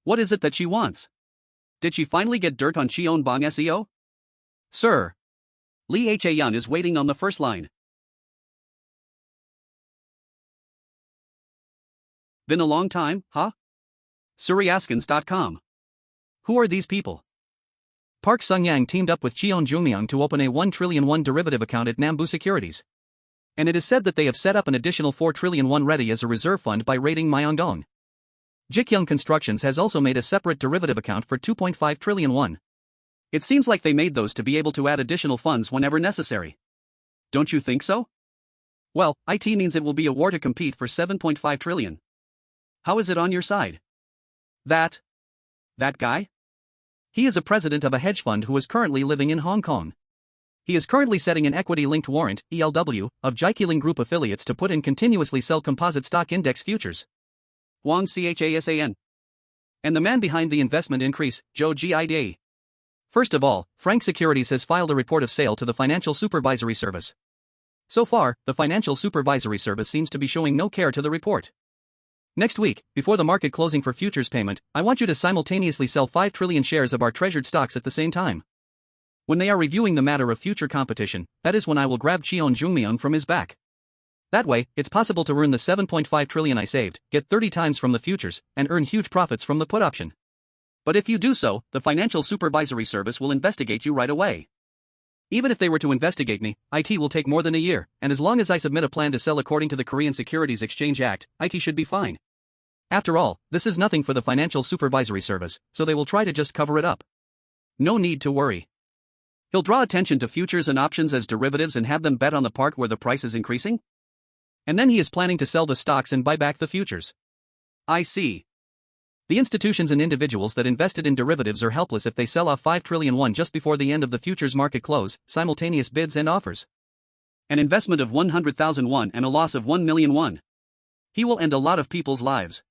What is it that she wants? Did she finally get dirt on Cheon Bong SEO? Sir. Lee Ha-yun is waiting on the first line. Been a long time, huh? Suryaskins.com. Who are these people? Park Sung-yang teamed up with Cheon Joong Myung to open a 1 trillion won derivative account at Nambu Securities. And it is said that they have set up an additional 4 trillion won ready as a reserve fund by rating Myeongdong. Ji Gyoung Constructions has also made a separate derivative account for 2.5 trillion won. It seems like they made those to be able to add additional funds whenever necessary. Don't you think so? Well, it means it will be a war to compete for 7.5 trillion. How is it on your side? That guy? He is a president of a hedge fund who is currently living in Hong Kong. He is currently setting an equity-linked warrant, ELW, of Ji Gyoung Group affiliates to put and continuously sell composite stock index futures. Wang Chasan. And the man behind the investment increase, Joe Gida. First of all, Frank Securities has filed a report of sale to the Financial Supervisory Service. So far, the Financial Supervisory Service seems to be showing no care to the report. Next week, before the market closing for futures payment, I want you to simultaneously sell 5 trillion shares of our treasured stocks at the same time. When they are reviewing the matter of future competition, that is when I will grab Cheon Joong Myung from his back. That way, it's possible to earn the 7.5 trillion I saved, get 30 times from the futures, and earn huge profits from the put option. But if you do so, the Financial Supervisory Service will investigate you right away. Even if they were to investigate me, it will take more than a year, and as long as I submit a plan to sell according to the Korean Securities Exchange Act, it should be fine. After all, this is nothing for the Financial Supervisory Service, so they will try to just cover it up. No need to worry. He'll draw attention to futures and options as derivatives and have them bet on the part where the price is increasing? And then he is planning to sell the stocks and buy back the futures. I see. The institutions and individuals that invested in derivatives are helpless if they sell off 5 trillion won just before the end of the futures market close, simultaneous bids and offers. An investment of 100,000 won and a loss of 1 million won. He will end a lot of people's lives.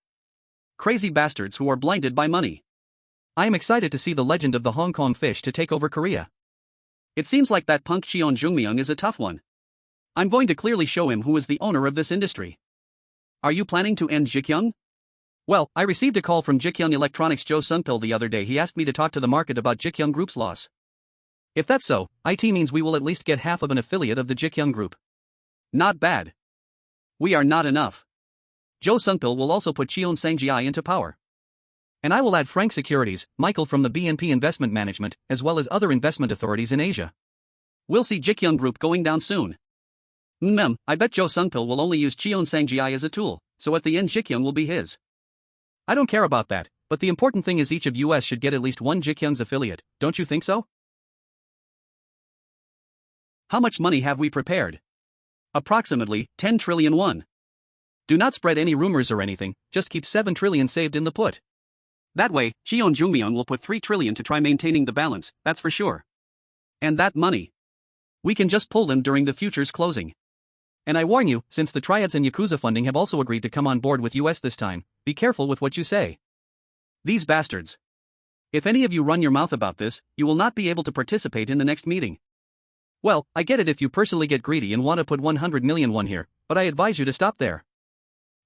Crazy bastards who are blinded by money. I am excited to see the legend of the Hong Kong fish to take over Korea. It seems like that punk Cheon Joong Myung is a tough one. I'm going to clearly show him who is the owner of this industry. Are you planning to end Ji Gyoung? Well, I received a call from Ji Gyoung Electronics Joe Sungpil the other day. He asked me to talk to the market about Ji Gyoung Group's loss. If that's so, it means we will at least get half of an affiliate of the Ji Gyoung Group. Not bad. We are not enough. Joe Sungpil will also put Cheon Sang-gi into power. And I will add Frank Securities, Michael from the BNP Investment Management, as well as other investment authorities in Asia. We'll see Ji Gyoung Group going down soon. I bet Joe Sungpil will only use Cheon Sang-gi as a tool, so at the end Ji Gyoung will be his. I don't care about that, but the important thing is each of us should get at least one Ji Gyoung's affiliate, don't you think so? How much money have we prepared? Approximately 10 trillion won. Do not spread any rumors or anything, just keep 7 trillion saved in the put. That way, Cheon Joong Myung will put 3 trillion to try maintaining the balance, that's for sure. And that money, we can just pull them during the future's closing. And I warn you, since the triads and Yakuza funding have also agreed to come on board with US this time, be careful with what you say. These bastards. If any of you run your mouth about this, you will not be able to participate in the next meeting. Well, I get it if you personally get greedy and want to put 100 million won here, but I advise you to stop there.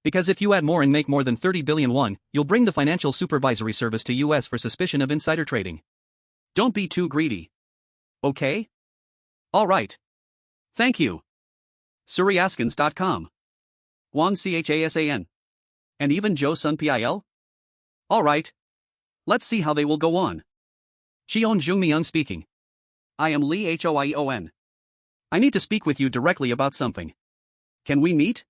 Because if you add more and make more than 30 billion won, you'll bring the Financial Supervisory Service to US for suspicion of insider trading. Don't be too greedy. Okay? Alright. Thank you. Suryaskins.com. Won Chasan. And even Joe Sun Pil? Alright. Let's see how they will go on. Cheon Joong Myung speaking. I am Lee Hoion. I need to speak with you directly about something. Can we meet?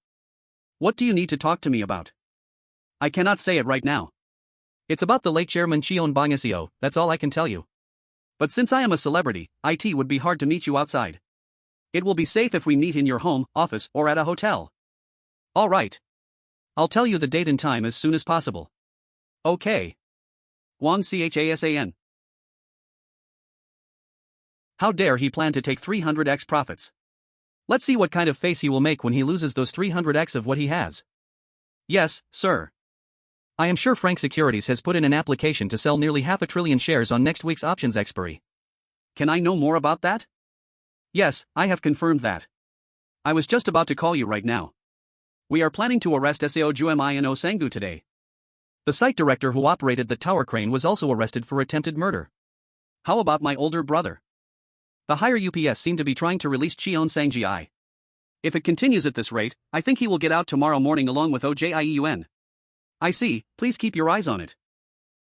What do you need to talk to me about? I cannot say it right now. It's about the late chairman Cheon Bong, that's all I can tell you. But since I am a celebrity, it would be hard to meet you outside. It will be safe if we meet in your home, office, or at a hotel. Alright. I'll tell you the date and time as soon as possible. Okay. Won Chasan. How dare he plan to take 300x profits? Let's see what kind of face he will make when he loses those 300x of what he has. Yes, sir. I am sure Frank Securities has put in an application to sell nearly 500 billion shares on next week's options expiry. Can I know more about that? Yes, I have confirmed that. I was just about to call you right now. We are planning to arrest SEO Keyword Section today. The site director who operated the tower crane was also arrested for attempted murder. How about my older brother? The higher UPS seem to be trying to release Cheon Sang-gi. If it continues at this rate, I think he will get out tomorrow morning along with OJIEUN. I see, please keep your eyes on it.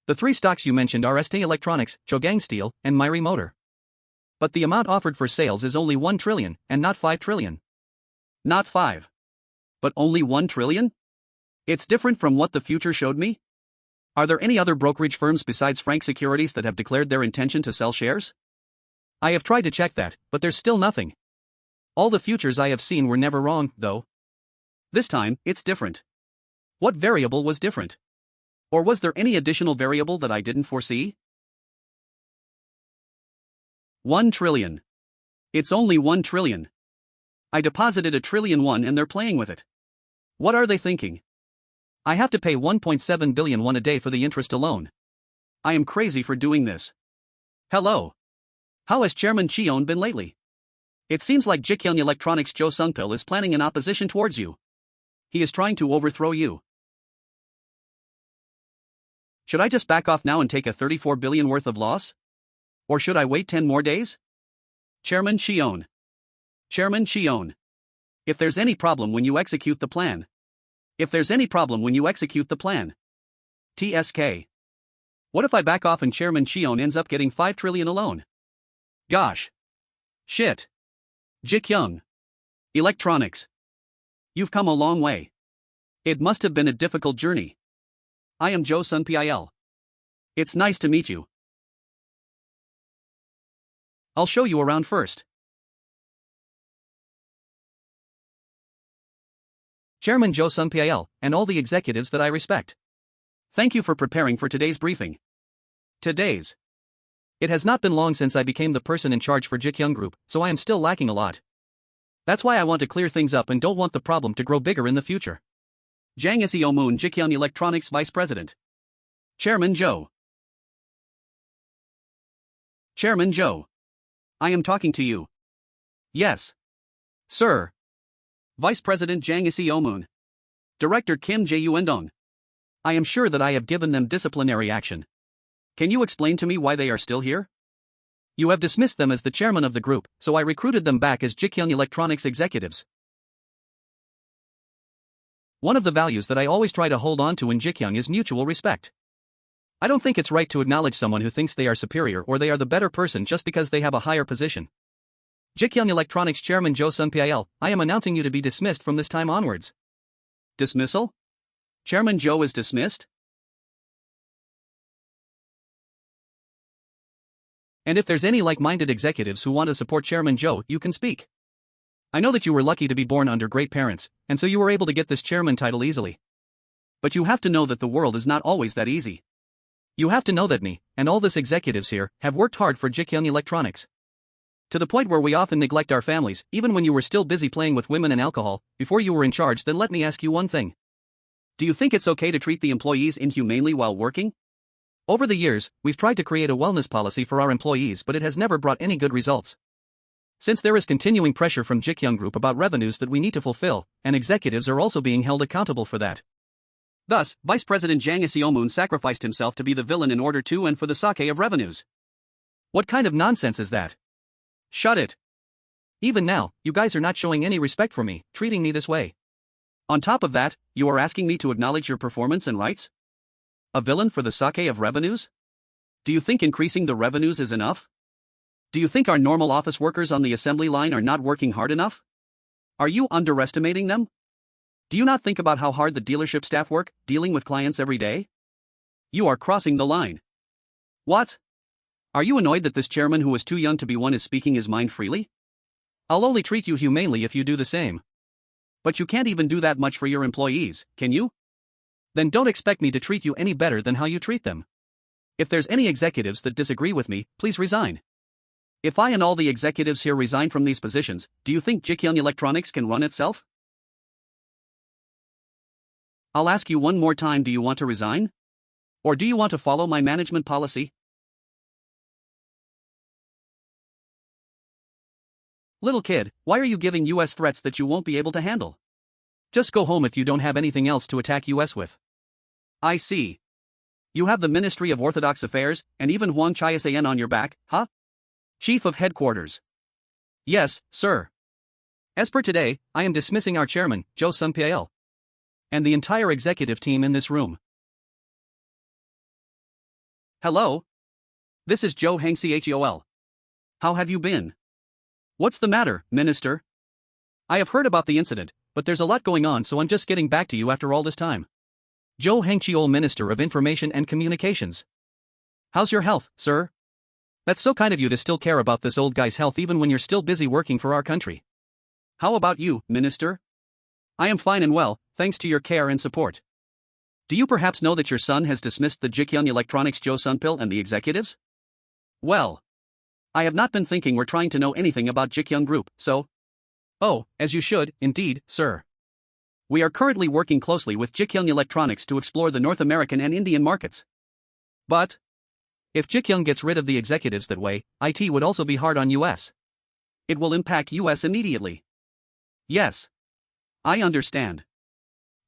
The 3 stocks you mentioned are ST Electronics, Chogang Steel, and Myri Motor. But the amount offered for sales is only 1 trillion, and not 5 trillion. Not 5. But only 1 trillion? It's different from what the future showed me? Are there any other brokerage firms besides Frank Securities that have declared their intention to sell shares? I have tried to check that, but there's still nothing. All the futures I have seen were never wrong, though. This time, it's different. What variable was different? Or was there any additional variable that I didn't foresee? 1 trillion. It's only 1 trillion. I deposited 1 trillion won and they're playing with it. What are they thinking? I have to pay 1.7 billion won a day for the interest alone. I am crazy for doing this. Hello. How has Chairman Cheon been lately? It seems like Ji Gyoung Electronics Jo Sung-pil is planning an opposition towards you. He is trying to overthrow you. Should I just back off now and take a 34 billion worth of loss? Or should I wait 10 more days? Chairman Cheon. Chairman Cheon. If there's any problem when you execute the plan. If there's any problem when you execute the plan. TSK. What if I back off and Chairman Cheon ends up getting 5 trillion alone? Gosh. Shit. Ji Gyoung Electronics. You've come a long way. It must have been a difficult journey. I am Joe Sun Pil. It's nice to meet you. I'll show you around first. Chairman Joe Sun Pil, and all the executives that I respect. Thank you for preparing for today's briefing. Today's. It has not been long since I became the person in charge for Ji Gyoung Group, so I am still lacking a lot. That's why I want to clear things up and don't want the problem to grow bigger in the future. Jang Seo Moon, Ji Gyoung Electronics Vice President. Chairman Joe. Chairman Joe. I am talking to you. Yes. Sir. Vice President Jang Seo Moon. Director Kim Jae-Yuendong. I am sure that I have given them disciplinary action. Can you explain to me why they are still here? You have dismissed them as the chairman of the group, so I recruited them back as Ji Gyoung Electronics executives. One of the values that I always try to hold on to in Ji Gyoung is mutual respect. I don't think it's right to acknowledge someone who thinks they are superior or they are the better person just because they have a higher position. Ji Gyoung Electronics Chairman Joe Sun Pil, I am announcing you to be dismissed from this time onwards. Dismissal? Chairman Joe is dismissed? And if there's any like-minded executives who want to support Chairman Joe, you can speak. I know that you were lucky to be born under great parents, and so you were able to get this chairman title easily. But you have to know that the world is not always that easy. You have to know that me, and all this executives here, have worked hard for Ji Gyoung Electronics. To the point where we often neglect our families, even when you were still busy playing with women and alcohol, before you were in charge. Then let me ask you one thing. Do you think it's okay to treat the employees inhumanely while working? Over the years, we've tried to create a wellness policy for our employees, but it has never brought any good results. Since there is continuing pressure from Ji Gyoung Group about revenues that we need to fulfill, and executives are also being held accountable for that. Thus, Vice President Jang Seong sacrificed himself to be the villain in order to and for the sake of revenues. What kind of nonsense is that? Shut it. Even now, you guys are not showing any respect for me, treating me this way. On top of that, you are asking me to acknowledge your performance and rights? A villain for the sake of revenues? Do you think increasing the revenues is enough? Do you think our normal office workers on the assembly line are not working hard enough? Are you underestimating them? Do you not think about how hard the dealership staff work, dealing with clients every day? You are crossing the line. What? Are you annoyed that this chairman who is too young to be one is speaking his mind freely? I'll only treat you humanely if you do the same. But you can't even do that much for your employees, can you? Then don't expect me to treat you any better than how you treat them. If there's any executives that disagree with me, please resign. If I and all the executives here resign from these positions, do you think Ji Gyoung Electronics can run itself? I'll ask you one more time, do you want to resign? Or do you want to follow my management policy? Little kid, why are you giving US threats that you won't be able to handle? Just go home if you don't have anything else to attack US with. I see. You have the Ministry of Orthodox Affairs, and even Hwang Chae-san on your back, huh? Chief of Headquarters. Yes, sir. As per today, I am dismissing our chairman, Jo Sun-pyeol, and the entire executive team in this room. Hello? This is Jo Hang Chol. How have you been? What's the matter, Minister? I have heard about the incident, but there's a lot going on, so I'm just getting back to you after all this time. Jo Hang Cheol, Minister of Information and Communications. How's your health, sir? That's so kind of you to still care about this old guy's health even when you're still busy working for our country. How about you, Minister? I am fine and well, thanks to your care and support. Do you perhaps know that your son has dismissed the Ji Gyoung Electronics Jo Sun-pil and the executives? Well, I have not been thinking or trying to know anything about Ji Gyoung Group, so... Oh, as you should, indeed, sir. We are currently working closely with Ji Gyoung Electronics to explore the North American and Indian markets. But if Ji Gyoung gets rid of the executives that way, IT would also be hard on US. It will impact US immediately. Yes. I understand.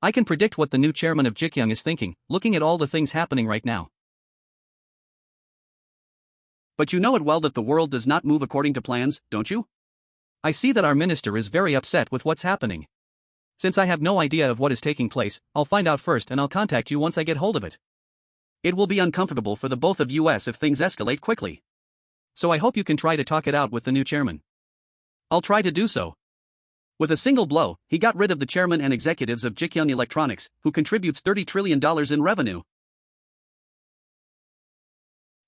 I can predict what the new chairman of Ji Gyoung is thinking, looking at all the things happening right now. But you know it well that the world does not move according to plans, don't you? I see that our minister is very upset with what's happening. Since I have no idea of what is taking place, I'll find out first and I'll contact you once I get hold of it. It will be uncomfortable for the both of us if things escalate quickly. So I hope you can try to talk it out with the new chairman. I'll try to do so. With a single blow, he got rid of the chairman and executives of Ji Gyoung Electronics, who contributes $30 trillion in revenue.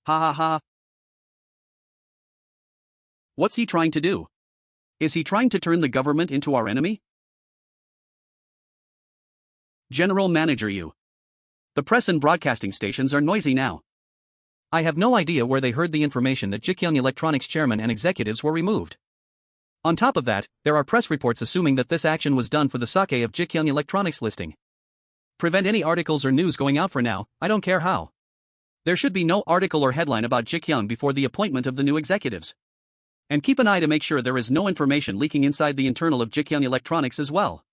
Ha ha ha. What's he trying to do? Is he trying to turn the government into our enemy? General Manager, you. The press and broadcasting stations are noisy now. I have no idea where they heard the information that Ji Gyoung Electronics chairman and executives were removed. On top of that, there are press reports assuming that this action was done for the sake of Ji Gyoung Electronics listing. Prevent any articles or news going out for now, I don't care how. There should be no article or headline about Ji Gyoung before the appointment of the new executives. And keep an eye to make sure there is no information leaking inside the internal of Ji Gyoung Electronics as well.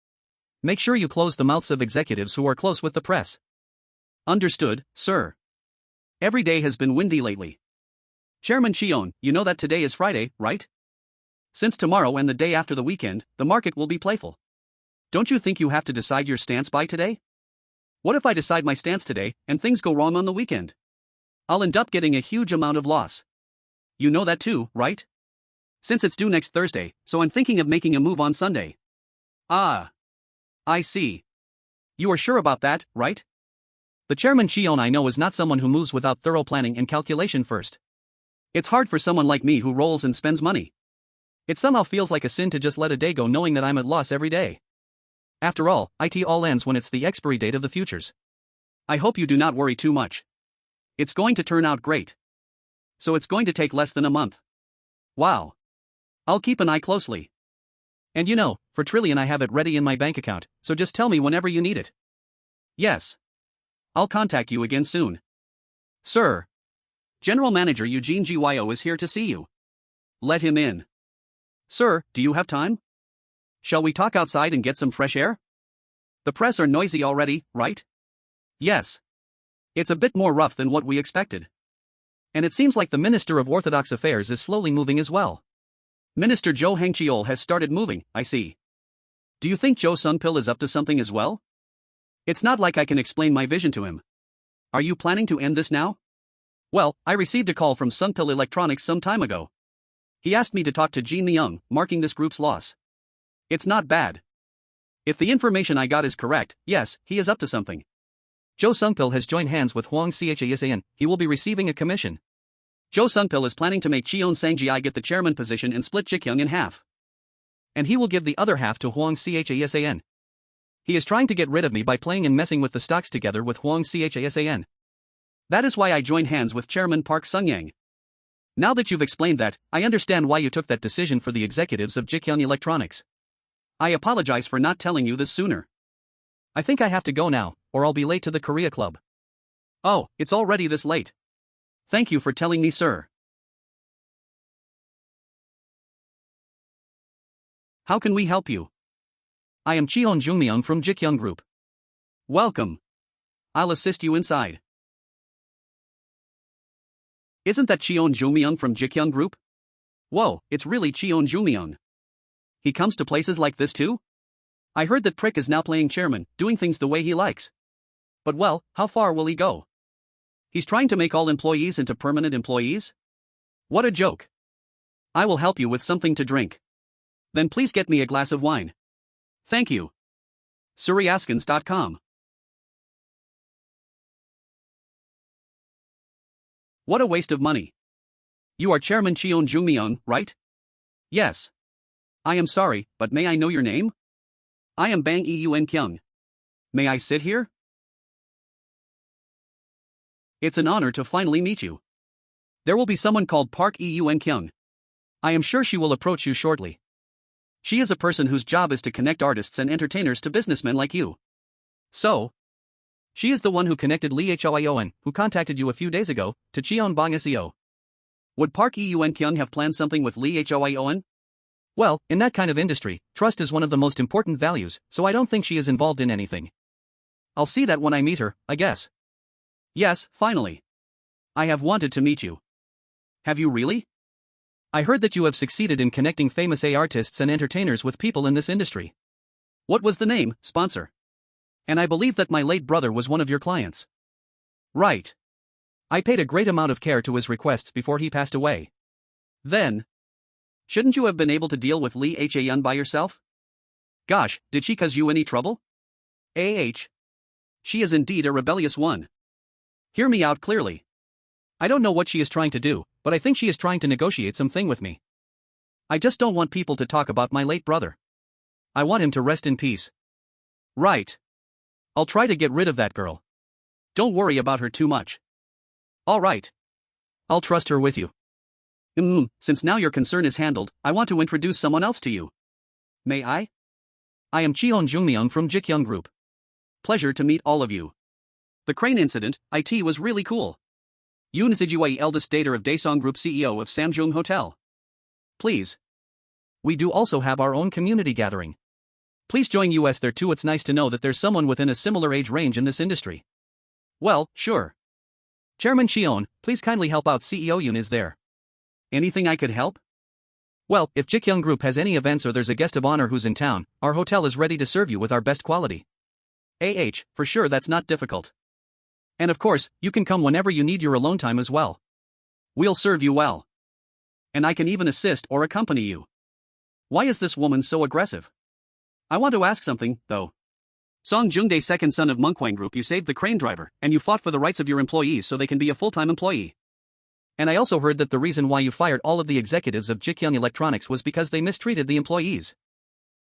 Make sure you close the mouths of executives who are close with the press. Understood, sir. Every day has been windy lately. Chairman Cheon, you know that today is Friday, right? Since tomorrow and the day after the weekend, the market will be playful. Don't you think you have to decide your stance by today? What if I decide my stance today, and things go wrong on the weekend? I'll end up getting a huge amount of loss. You know that too, right? Since it's due next Thursday, so I'm thinking of making a move on Sunday. Ah. I see. You are sure about that, right? The chairman Cheon I know is not someone who moves without thorough planning and calculation first. It's hard for someone like me who rolls and spends money. It somehow feels like a sin to just let a day go knowing that I'm at loss every day. After all, it all ends when it's the expiry date of the futures. I hope you do not worry too much. It's going to turn out great. So it's going to take less than a month. Wow. I'll keep an eye closely. And you know, for trillion I have it ready in my bank account, so just tell me whenever you need it. Yes. I'll contact you again soon. Sir. General Manager Eugene Gyo is here to see you. Let him in. Sir, do you have time? Shall we talk outside and get some fresh air? The press are noisy already, right? Yes. It's a bit more rough than what we expected. And it seems like the Minister of Orthodox Affairs is slowly moving as well. Minister Jo Hang-cheol has started moving, I see. Do you think Jo Sung-pil is up to something as well? It's not like I can explain my vision to him. Are you planning to end this now? Well, I received a call from Sung-pil Electronics some time ago. He asked me to talk to Ji Myung, marking this group's loss. It's not bad. If the information I got is correct, yes, he is up to something. Jo Sung-pil has joined hands with Hwang Chasan. He will be receiving a commission. Jo Sung-pil is planning to make Cheon Sang-ji get the chairman position and split Ji Gyoung in half. And he will give the other half to Hwang Chasan. He is trying to get rid of me by playing and messing with the stocks together with Hwang Chasan. That is why I joined hands with Chairman Park Sung-yang. Now that you've explained that, I understand why you took that decision for the executives of Ji Gyoung Electronics. I apologize for not telling you this sooner. I think I have to go now, or I'll be late to the Korea Club. Oh, it's already this late. Thank you for telling me, sir. How can we help you? I am Cheon Joong Myung from Ji Gyoung Group. Welcome. I'll assist you inside. Isn't that Cheon Joong Myung from Ji Gyoung Group? Whoa, it's really Cheon Joong Myung. He comes to places like this too? I heard that Prick is now playing chairman, doing things the way he likes. But well, how far will he go? He's trying to make all employees into permanent employees? What a joke. I will help you with something to drink. Then please get me a glass of wine. Thank you. Suryaskins.com. What a waste of money. You are Chairman Cheon Joong Myung, right? Yes. I am sorry, but may I know your name? I am Bang Eun Kyung. May I sit here? It's an honor to finally meet you. There will be someone called Park Eun Kyung. I am sure she will approach you shortly. She is a person whose job is to connect artists and entertainers to businessmen like you. So, she is the one who connected Lee Hoion, who contacted you a few days ago, to Cheon Bong SEO. Would Park Eun Kyung have planned something with Lee Hoion? Well, in that kind of industry, trust is one of the most important values, so I don't think she is involved in anything. I'll see that when I meet her, I guess. Yes, finally. I have wanted to meet you. Have you really? I heard that you have succeeded in connecting famous artists and entertainers with people in this industry. What was the name, sponsor? And I believe that my late brother was one of your clients. Right. I paid a great amount of care to his requests before he passed away. Then, shouldn't you have been able to deal with Lee Hoion by yourself? Gosh, did she cause you any trouble? She is indeed a rebellious one. Hear me out clearly. I don't know what she is trying to do, but I think she is trying to negotiate something with me. I just don't want people to talk about my late brother. I want him to rest in peace. Right. I'll try to get rid of that girl. Don't worry about her too much. All right. I'll trust her with you. Since now your concern is handled, I want to introduce someone else to you. May I? I am Cheon Joong Myung from Ji Gyoung Group. Pleasure to meet all of you. The crane incident, was really cool. Yoon Sijiwei, eldest daughter of Daesung Group CEO of Samjung Hotel. Please. We do also have our own community gathering. Please join us there too. It's nice to know that there's someone within a similar age range in this industry. Well, sure. Chairman Cheon, please kindly help out. CEO Yoon is there. Anything I could help? Well, if Ji Gyoung Group has any events or there's a guest of honor who's in town, our hotel is ready to serve you with our best quality. For sure, that's not difficult. And of course, you can come whenever you need your alone time as well. We'll serve you well. And I can even assist or accompany you. Why is this woman so aggressive? I want to ask something, though. Song Jung-dae, second son of Munkwang Group, you saved the crane driver, and you fought for the rights of your employees so they can be a full-time employee. And I also heard that the reason why you fired all of the executives of Ji Gyoung Electronics was because they mistreated the employees.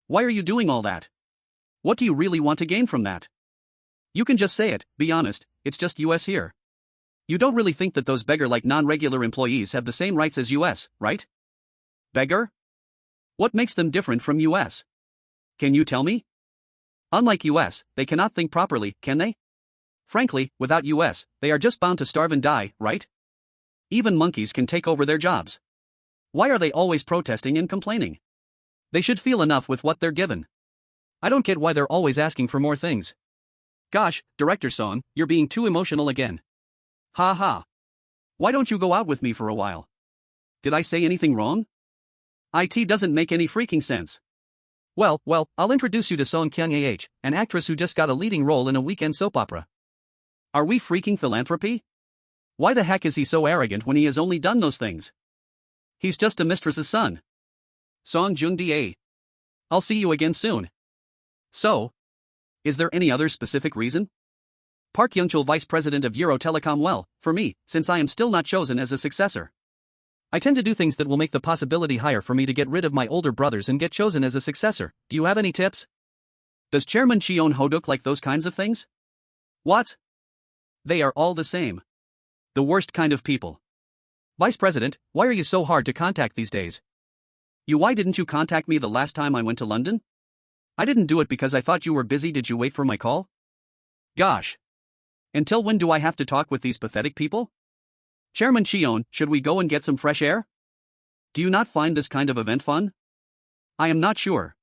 Why are you doing all that? What do you really want to gain from that? You can just say it, be honest, it's just US here. You don't really think that those beggar-like non-regular employees have the same rights as US, right? Beggar? What makes them different from US? Can you tell me? Unlike US, they cannot think properly, can they? Frankly, without US, they are just bound to starve and die, right? Even monkeys can take over their jobs. Why are they always protesting and complaining? They should feel enough with what they're given. I don't get why they're always asking for more things. Gosh, Director Song, you're being too emotional again. Ha ha. Why don't you go out with me for a while? Did I say anything wrong? It doesn't make any freaking sense. Well, I'll introduce you to Seong Chang Ook, an actress who just got a leading role in a weekend soap opera. Are we freaking philanthropy? Why the heck is he so arrogant when he has only done those things? He's just a mistress's son. Song Jung Da. I'll see you again soon. So, is there any other specific reason? Park Young-chul, Vice President of Euro Telecom. Well, for me, since I am still not chosen as a successor, I tend to do things that will make the possibility higher for me to get rid of my older brothers and get chosen as a successor. Do you have any tips? Does Chairman Cheon Joong Myung like those kinds of things? What? They are all the same. The worst kind of people. Vice President, why are you so hard to contact these days? Why didn't you contact me the last time I went to London? I didn't do it because I thought you were busy. Did you wait for my call? Gosh. Until when do I have to talk with these pathetic people? Chairman Cheon, should we go and get some fresh air? Do you not find this kind of event fun? I am not sure.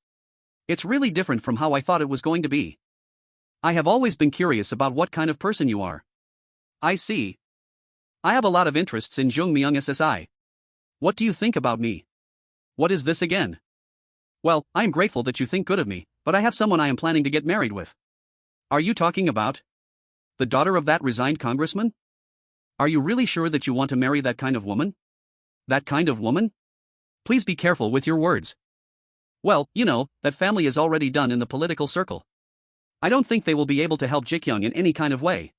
It's really different from how I thought it was going to be. I have always been curious about what kind of person you are. I see. I have a lot of interests in Joong Myung SSI. What do you think about me? What is this again? Well, I am grateful that you think good of me, but I have someone I am planning to get married with. Are you talking about the daughter of that resigned congressman? Are you really sure that you want to marry that kind of woman? That kind of woman? Please be careful with your words. Well, that family is already done in the political circle. I don't think they will be able to help Ji Gyoung in any kind of way.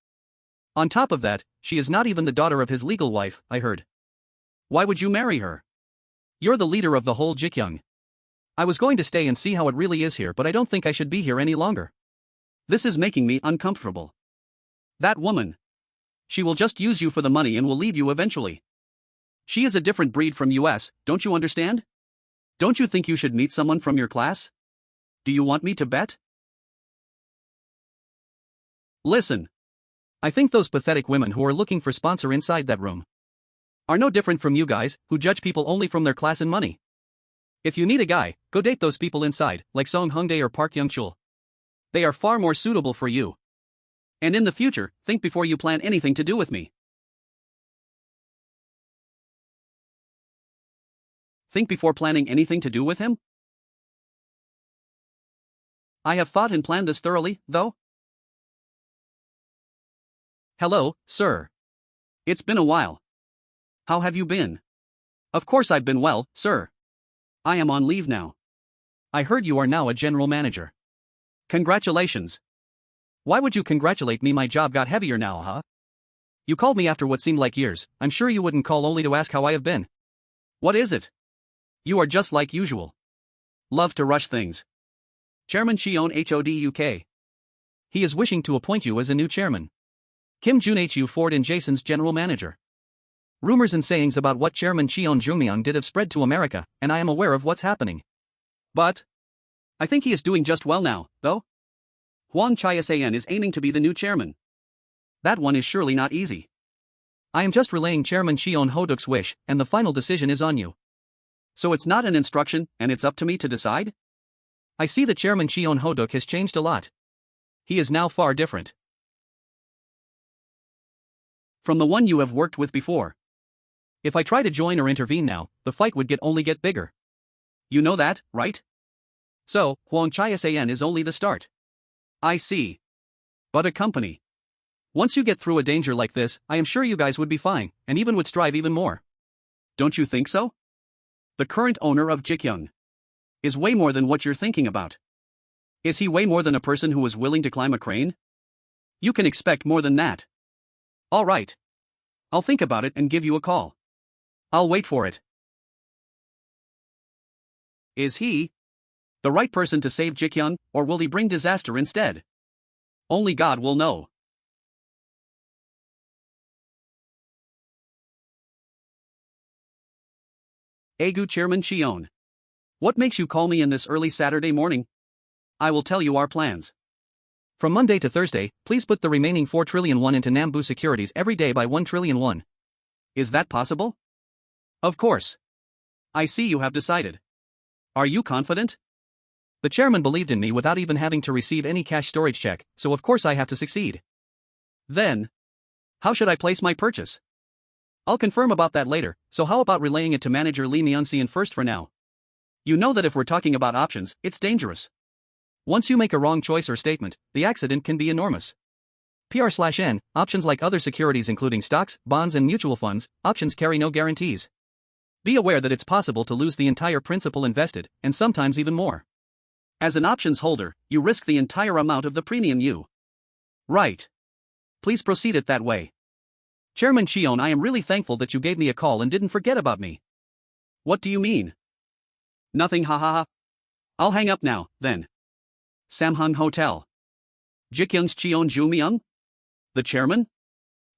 On top of that, she is not even the daughter of his legal wife, I heard. Why would you marry her? You're the leader of the whole Ji Gyoung. I was going to stay and see how it really is here, but I don't think I should be here any longer. This is making me uncomfortable. That woman. She will just use you for the money and will leave you eventually. She is a different breed from US, don't you understand? Don't you think you should meet someone from your class? Do you want me to bet? Listen. I think those pathetic women who are looking for sponsor inside that room are no different from you guys, who judge people only from their class and money. If you need a guy, go date those people inside, like Song Hongdae or Park Young-chul. They are far more suitable for you. And in the future, think before you plan anything to do with me. Think before planning anything to do with him? I have thought and planned this thoroughly, though. Hello, sir. It's been a while. How have you been? Of course I've been well, sir. I am on leave now. I heard you are now a general manager. Congratulations. Why would you congratulate me? My job got heavier now, huh? You called me after what seemed like years. I'm sure you wouldn't call only to ask how I have been. What is it? You are just like usual. Love to rush things. Chairman Cheon Hod UK. He is wishing to appoint you as a new chairman. Kim Jun Hu Ford and Jason's general manager. Rumors and sayings about what Chairman Cheon Joong Myung did have spread to America, and I am aware of what's happening. But I think he is doing just well now, though. Hwang Chia-san is aiming to be the new chairman. That one is surely not easy. I am just relaying Chairman Cheon Ho-duk's wish, and the final decision is on you. So it's not an instruction, and it's up to me to decide? I see that Chairman Cheon Ho-duk has changed a lot. He is now far different from the one you have worked with before. If I try to join or intervene now, the fight would only get bigger. You know that, right? So, Hwang Chia-san is only the start. I see. But a company. Once you get through a danger like this, I am sure you guys would be fine, and even would strive even more. Don't you think so? The current owner of Ji Gyoung is way more than what you're thinking about. Is he way more than a person who is willing to climb a crane? You can expect more than that. All right. I'll think about it and give you a call. I'll wait for it. Is he the right person to save Ji Gyoung, or will he bring disaster instead? Only God will know. Agu Chairman Cheon. What makes you call me in this early Saturday morning? I will tell you our plans. From Monday to Thursday, please put the remaining 4 trillion won into Nambu securities every day by 1 trillion won. Is that possible? Of course. I see you have decided. Are you confident? The chairman believed in me without even having to receive any cash storage check, so of course I have to succeed. Then, how should I place my purchase? I'll confirm about that later, so how about relaying it to manager Lee Myung-seon first for now? You know that if we're talking about options, it's dangerous. Once you make a wrong choice or statement, the accident can be enormous. PR/N, options like other securities including stocks, bonds and mutual funds, options carry no guarantees. Be aware that it's possible to lose the entire principal invested, and sometimes even more. As an options holder, you risk the entire amount of the premium you. Right. Please proceed it that way. Chairman Cheon, I am really thankful that you gave me a call and didn't forget about me. What do you mean? Nothing, ha ha ha. I'll hang up now, then. Samhung Hotel. Ji Gyoung's Cheon Joong Myung? The chairman?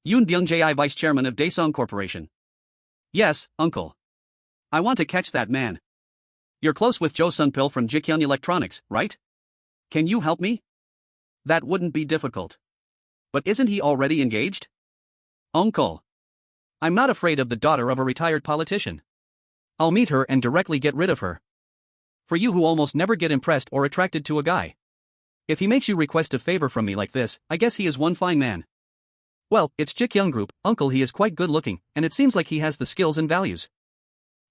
Yoon Byung-jae, vice chairman of Daesung Corporation. Yes, uncle. I want to catch that man. You're close with Jo Sun-pil from Ji Gyoung Electronics, right? Can you help me? That wouldn't be difficult. But isn't he already engaged? Uncle. I'm not afraid of the daughter of a retired politician. I'll meet her and directly get rid of her. For you who almost never get impressed or attracted to a guy. If he makes you request a favor from me like this, I guess he is one fine man. Well, it's Ji Gyoung Group, uncle. He is quite good looking, and it seems like he has the skills and values.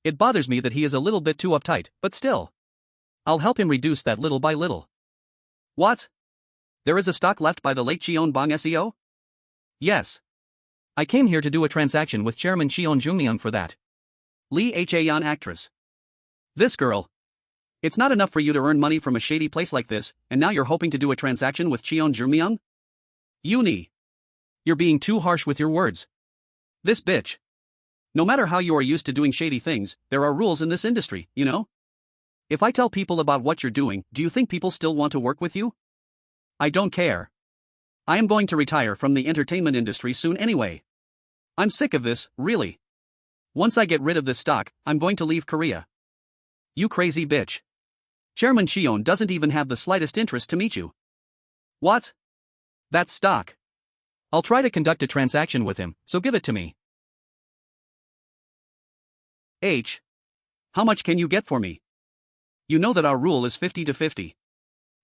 It bothers me that he is a little bit too uptight, but still. I'll help him reduce that little by little. What? There is a stock left by the late Cheon Bong SEO? Yes. I came here to do a transaction with Chairman Cheon Joong Myung for that. Lee Hae-yeon actress. This girl. It's not enough for you to earn money from a shady place like this, and now you're hoping to do a transaction with Cheon Joong Myung? Uni. You're being too harsh with your words. This bitch. No matter how you are used to doing shady things, there are rules in this industry, you know? If I tell people about what you're doing, do you think people still want to work with you? I don't care. I am going to retire from the entertainment industry soon anyway. I'm sick of this, really. Once I get rid of this stock, I'm going to leave Korea. You crazy bitch. Chairman Cheon doesn't even have the slightest interest to meet you. What? That stock. I'll try to conduct a transaction with him, so give it to me. How much can you get for me? You know that our rule is 50 to 50.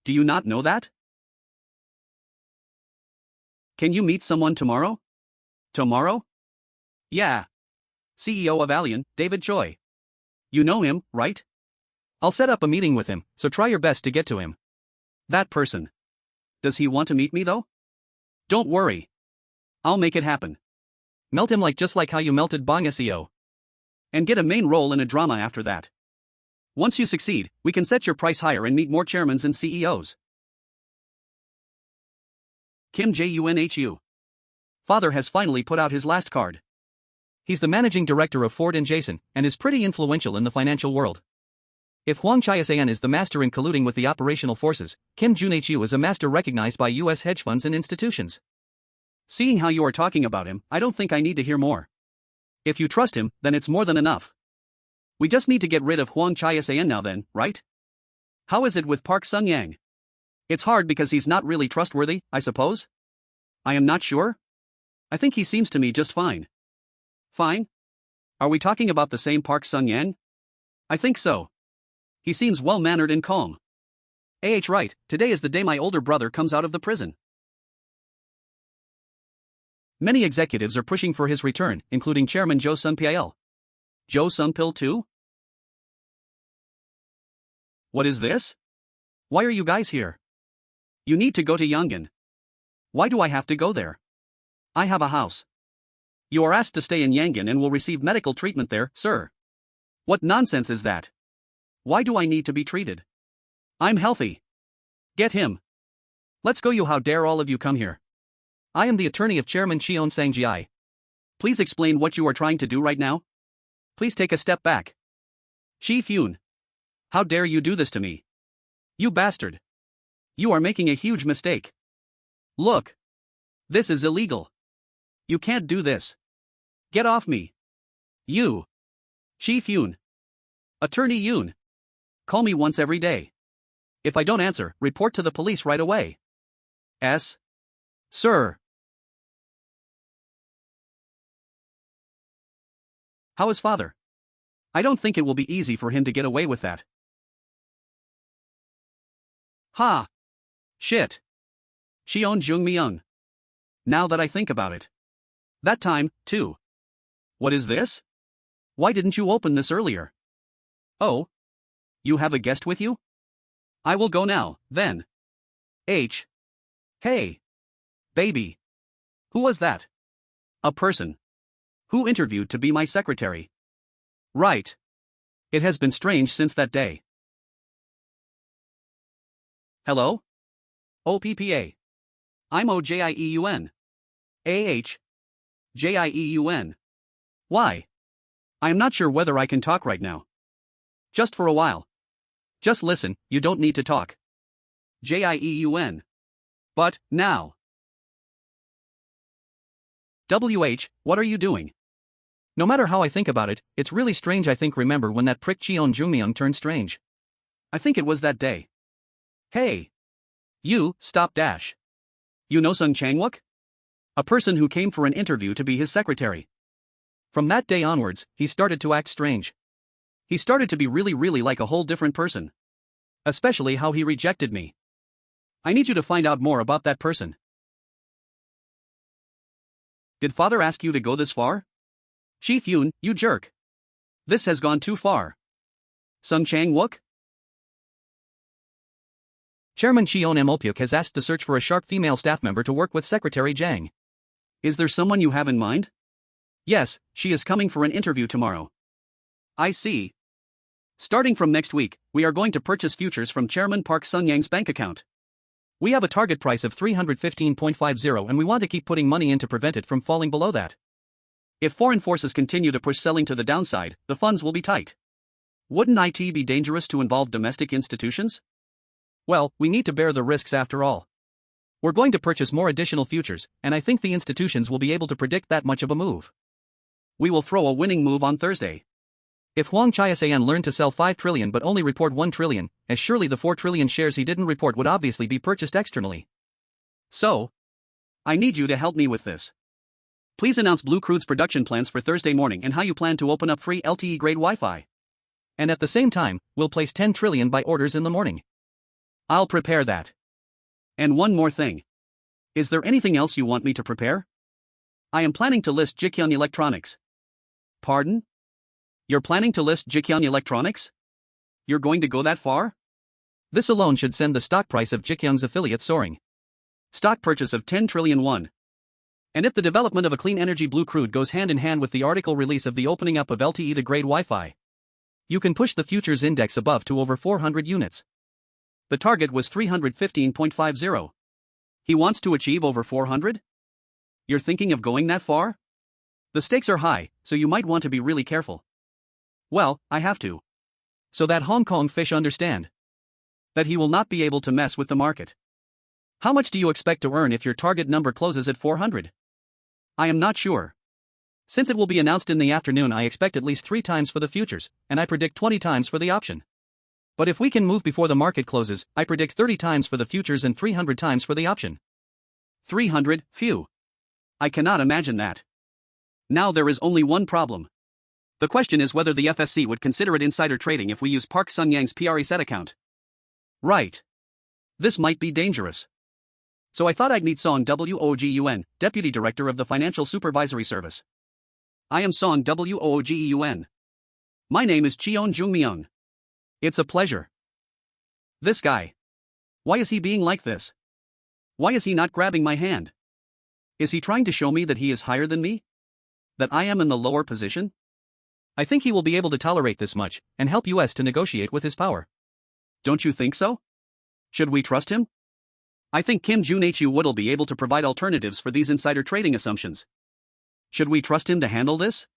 Do you not know that? Can you meet someone tomorrow? Tomorrow? Yeah. CEO of Allian, David Choi. You know him, right? I'll set up a meeting with him, so try your best to get to him. That person. Does he want to meet me though? Don't worry. I'll make it happen. Melt him just like how you melted Bong SEO. And get a main role in a drama after that. Once you succeed, we can set your price higher and meet more chairmans and CEOs. Kim Junhu. Father has finally put out his last card. He's the managing director of Ford & Jason, and is pretty influential in the financial world. If Hwang Chae-san is the master in colluding with the operational forces, Kim Junhu is a master recognized by US hedge funds and institutions. Seeing how you are talking about him, I don't think I need to hear more. If you trust him, then it's more than enough. We just need to get rid of Hwang Chae-san now then, right? How is it with Park Sung-yang? It's hard because he's not really trustworthy, I suppose? I am not sure. I think he seems to me just fine. Fine? Are we talking about the same Park Sung-yang? I think so. He seems well-mannered and calm. Right, today is the day my older brother comes out of the prison. Many executives are pushing for his return, including Chairman Jo Sun-pil. Jo Sun-pil too? What is this? Why are you guys here? You need to go to Yongin. Why do I have to go there? I have a house. You are asked to stay in Yangon and will receive medical treatment there, sir. What nonsense is that? Why do I need to be treated? I'm healthy. Get him. Let's go. You, how dare all of you come here? I am the attorney of Chairman Cheon Sang-ji. Please explain what you are trying to do right now. Please take a step back. Chi Fyun. How dare you do this to me? You bastard. You are making a huge mistake. Look. This is illegal. You can't do this. Get off me. You. Chi Fyun. Attorney Yoon. Call me once every day. If I don't answer, report to the police right away. Sir. How is father? I don't think it will be easy for him to get away with that. Ha! Shit. Cheon Joong Myung. Now that I think about it. That time, too. What is this? Why didn't you open this earlier? Oh. You have a guest with you? I will go now, then. Hey. Baby. Who was that? A person. Who interviewed to be my secretary. Right. It has been strange since that day. Hello? OPPA. I'm OJIEUN. JIEUN. Why? I am not sure whether I can talk right now. Just for a while. Just listen, you don't need to talk. JIEUN. But, now. What are you doing? No matter how I think about it, it's really strange. I think remember when that prick Cheon Joong Myung turned strange. I think it was that day. Hey. You, stop dash. You know Sung Changwook? A person who came for an interview to be his secretary. From that day onwards, he started to act strange. He started to be really like a whole different person. Especially how he rejected me. I need you to find out more about that person. Did father ask you to go this far? Chi Fyun, you jerk. This has gone too far. Sung Chang-wook? Chairman Cheon Mook has asked to search for a sharp female staff member to work with Secretary Jang. Is there someone you have in mind? Yes, she is coming for an interview tomorrow. I see. Starting from next week, we are going to purchase futures from Chairman Park Sun-yang's bank account. We have a target price of 315.50 and we want to keep putting money in to prevent it from falling below that. If foreign forces continue to push selling to the downside, the funds will be tight. Wouldn't it be dangerous to involve domestic institutions? Well, we need to bear the risks after all. We're going to purchase more additional futures, and I think the institutions will be able to predict that much of a move. We will throw a winning move on Thursday. If Hwang Chia-san learned to sell 5 trillion but only report 1 trillion, as surely the 4 trillion shares he didn't report would obviously be purchased externally. So, I need you to help me with this. Please announce Blue Crude's production plans for Thursday morning and how you plan to open up free LTE-grade Wi-Fi. And at the same time, we'll place 10 trillion by orders in the morning. I'll prepare that. And one more thing. Is there anything else you want me to prepare? I am planning to list Ji Gyoung Electronics. Pardon? You're planning to list Ji Gyoung Electronics? You're going to go that far? This alone should send the stock price of Ji Gyoung's affiliate soaring. Stock purchase of 10 trillion won. And if the development of a clean energy blue crude goes hand in hand with the article release of the opening up of LTE the grade Wi-Fi, you can push the futures index above to over 400 units. The target was 315.50. He wants to achieve over 400? You're thinking of going that far? The stakes are high, so you might want to be really careful. Well, I have to. So that Hong Kong fish understand that he will not be able to mess with the market. How much do you expect to earn if your target number closes at 400? I am not sure. Since it will be announced in the afternoon, I expect at least 3 times for the futures, and I predict 20 times for the option. But if we can move before the market closes, I predict 30 times for the futures and 300 times for the option. 300, phew. I cannot imagine that. Now there is only one problem. The question is whether the FSC would consider it insider trading if we use Park Sun-yang's PRESET account. Right. This might be dangerous. So I thought I'd meet Song Woogeun, Deputy Director of the Financial Supervisory Service. I am Song Woogeun. My name is Cheon Joong Myung. It's a pleasure. This guy. Why is he being like this? Why is he not grabbing my hand? Is he trying to show me that he is higher than me? That I am in the lower position? I think he will be able to tolerate this much, and help US to negotiate with his power. Don't you think so? Should we trust him? I think Kim Jun-Hu will be able to provide alternatives for these insider trading assumptions. Should we trust him to handle this?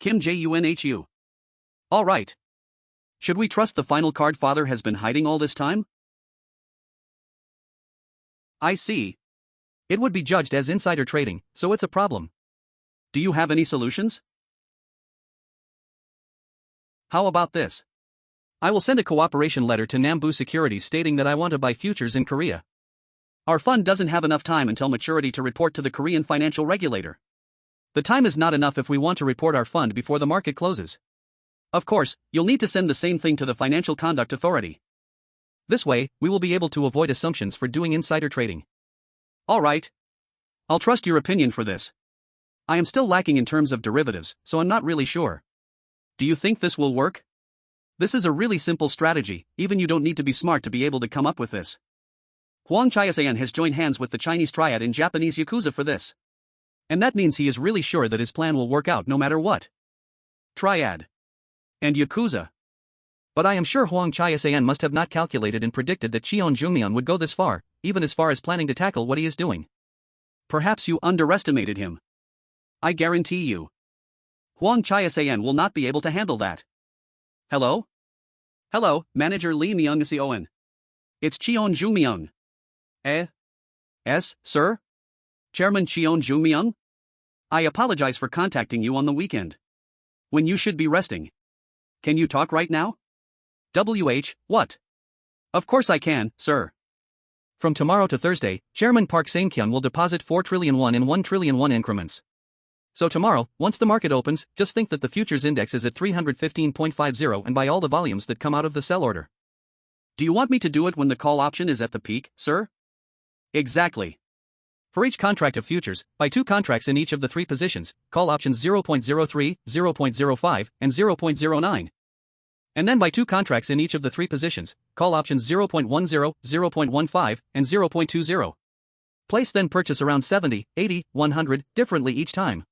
Kim Junhu. Alright. Should we trust the final card father has been hiding all this time? I see. It would be judged as insider trading, so it's a problem. Do you have any solutions? How about this? I will send a cooperation letter to Nambu Securities stating that I want to buy futures in Korea. Our fund doesn't have enough time until maturity to report to the Korean financial regulator. The time is not enough if we want to report our fund before the market closes. Of course, you'll need to send the same thing to the Financial Conduct Authority. This way, we will be able to avoid assumptions for doing insider trading. Alright. I'll trust your opinion for this. I am still lacking in terms of derivatives, so I'm not really sure. Do you think this will work? This is a really simple strategy, even you don't need to be smart to be able to come up with this. Hwang Chiasayan has joined hands with the Chinese triad in Japanese Yakuza for this. And that means he is really sure that his plan will work out no matter what. Triad. And Yakuza. But I am sure Hwang Chiasayan must have not calculated and predicted that Cheon Joong Myung would go this far, even as far as planning to tackle what he is doing. Perhaps you underestimated him. I guarantee you. Hwang Chiasayan will not be able to handle that. Hello? Hello, Manager Lee Myung-seon. It's Cheon Joong Myung. Sir? Chairman Cheon Joong Myung? I apologize for contacting you on the weekend, when you should be resting. Can you talk right now? What? Of course I can, sir. From tomorrow to Thursday, Chairman Park Sang-kyun will deposit 4 trillion won in 1 trillion won increments. So tomorrow, once the market opens, just think that the futures index is at 315.50 and buy all the volumes that come out of the sell order. Do you want me to do it when the call option is at the peak, sir? Exactly. For each contract of futures, buy 2 contracts in each of the 3 positions, call options 0.03, 0.05, and 0.09. And then buy 2 contracts in each of the 3 positions, call options 0.10, 0.15, and 0.20. Place then purchase around 70, 80, 100, differently each time.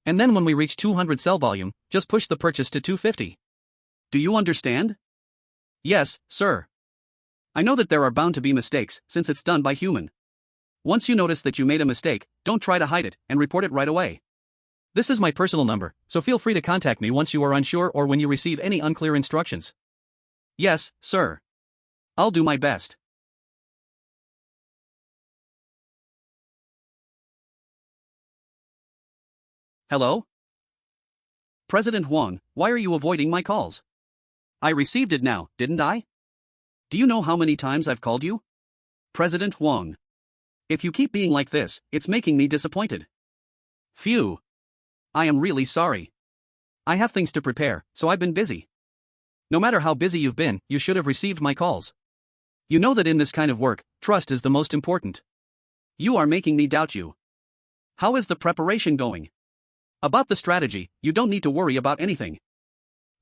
And then when we reach 200 sell volume, just push the purchase to 250. Do you understand? Yes, sir. I know that there are bound to be mistakes, since it's done by human. Once you notice that you made a mistake, don't try to hide it, and report it right away. This is my personal number, so feel free to contact me once you are unsure or when you receive any unclear instructions. Yes, sir. I'll do my best. Hello? President Hwang, why are you avoiding my calls? I received it now, didn't I? Do you know how many times I've called you? President Hwang. If you keep being like this, it's making me disappointed. Phew. I am really sorry. I have things to prepare, so I've been busy. No matter how busy you've been, you should have received my calls. You know that in this kind of work, trust is the most important. You are making me doubt you. How is the preparation going? About the strategy, you don't need to worry about anything.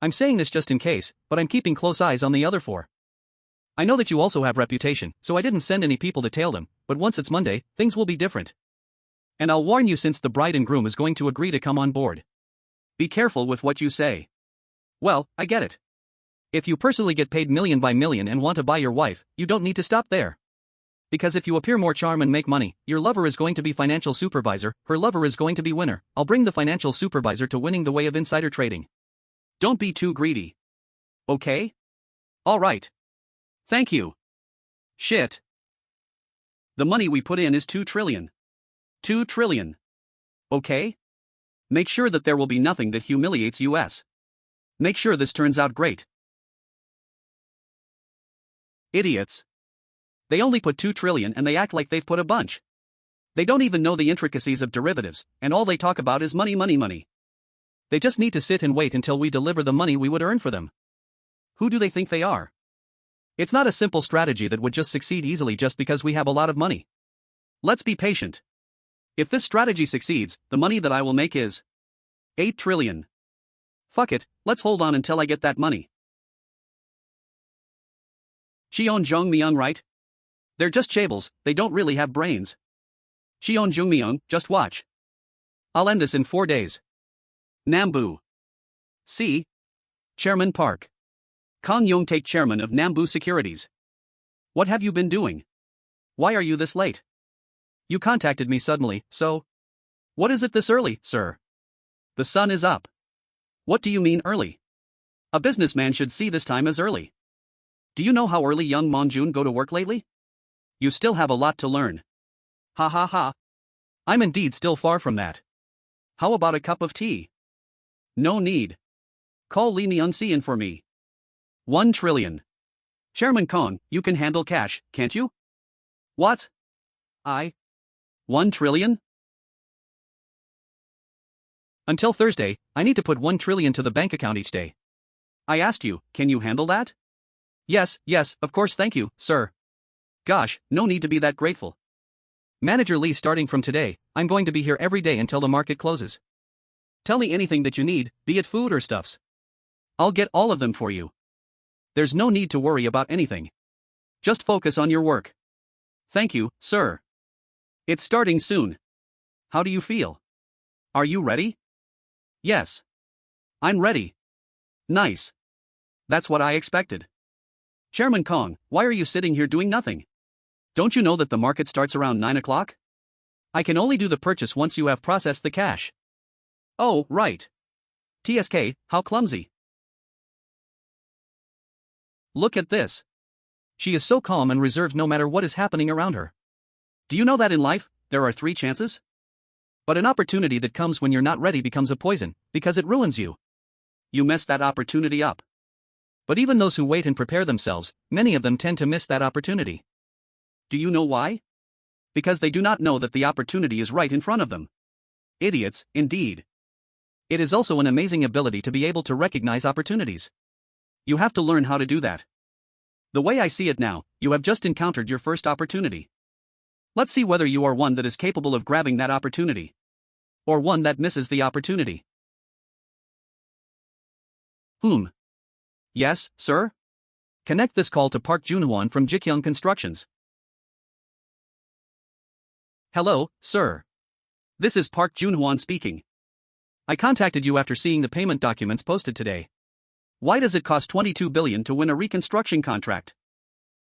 I'm saying this just in case, but I'm keeping close eyes on the other 4. I know that you also have reputation, so I didn't send any people to tail them, but once it's Monday, things will be different. And I'll warn you since the bride and groom is going to agree to come on board. Be careful with what you say. Well, I get it. If you personally get paid million by million and want to buy your wife, you don't need to stop there. Because if you appear more charm and make money, your lover is going to be financial supervisor, her lover is going to be winner. I'll bring the financial supervisor to winning the way of insider trading. Don't be too greedy. Okay? Alright. Thank you. Shit. The money we put in is 2 trillion. 2 trillion. Okay? Make sure that there will be nothing that humiliates US. Make sure this turns out great. Idiots. They only put 2 trillion and they act like they've put a bunch. They don't even know the intricacies of derivatives, and all they talk about is money, money, money. They just need to sit and wait until we deliver the money we would earn for them. Who do they think they are? It's not a simple strategy that would just succeed easily just because we have a lot of money. Let's be patient. If this strategy succeeds, the money that I will make is 8 trillion. Fuck it, let's hold on until I get that money. Cheon Joong Myung, right? They're just chaebol, they don't really have brains. Cheon Joong Myung, just watch. I'll end this in 4 days. Nambu. See? Chairman Park. Kang Yong-taek, chairman of Nambu Securities. What have you been doing? Why are you this late? You contacted me suddenly, so... What is it this early, sir? The sun is up. What do you mean early? A businessman should see this time as early. Do you know how early young Monjun go to work lately? You still have a lot to learn. Ha ha ha. I'm indeed still far from that. How about a cup of tea? No need. Call Lee Myung-sian for me. 1 trillion. Chairman Kong, you can handle cash, can't you? What? 1 trillion? Until Thursday, I need to put 1 trillion to the bank account each day. I asked you, can you handle that? Yes, of course, thank you, sir. Gosh, no need to be that grateful. Manager Lee, starting from today, I'm going to be here every day until the market closes. Tell me anything that you need, be it food or stuffs. I'll get all of them for you. There's no need to worry about anything. Just focus on your work. Thank you, sir. It's starting soon. How do you feel? Are you ready? Yes. I'm ready. Nice. That's what I expected. Chairman Kong, why are you sitting here doing nothing? Don't you know that the market starts around 9 o'clock? I can only do the purchase once you have processed the cash. Oh, right. TSK, how clumsy. Look at this. She is so calm and reserved no matter what is happening around her. Do you know that in life, there are 3 chances? But an opportunity that comes when you're not ready becomes a poison, because it ruins you. You mess that opportunity up. But even those who wait and prepare themselves, many of them tend to miss that opportunity. Do you know why? Because they do not know that the opportunity is right in front of them. Idiots, indeed. It is also an amazing ability to be able to recognize opportunities. You have to learn how to do that. The way I see it now, you have just encountered your first opportunity. Let's see whether you are one that is capable of grabbing that opportunity. Or one that misses the opportunity. Yes, sir? Connect this call to Park Junhwan from Ji Gyoung Constructions. Hello, sir. This is Park Junhwan speaking. I contacted you after seeing the payment documents posted today. Why does it cost 22 billion to win a reconstruction contract?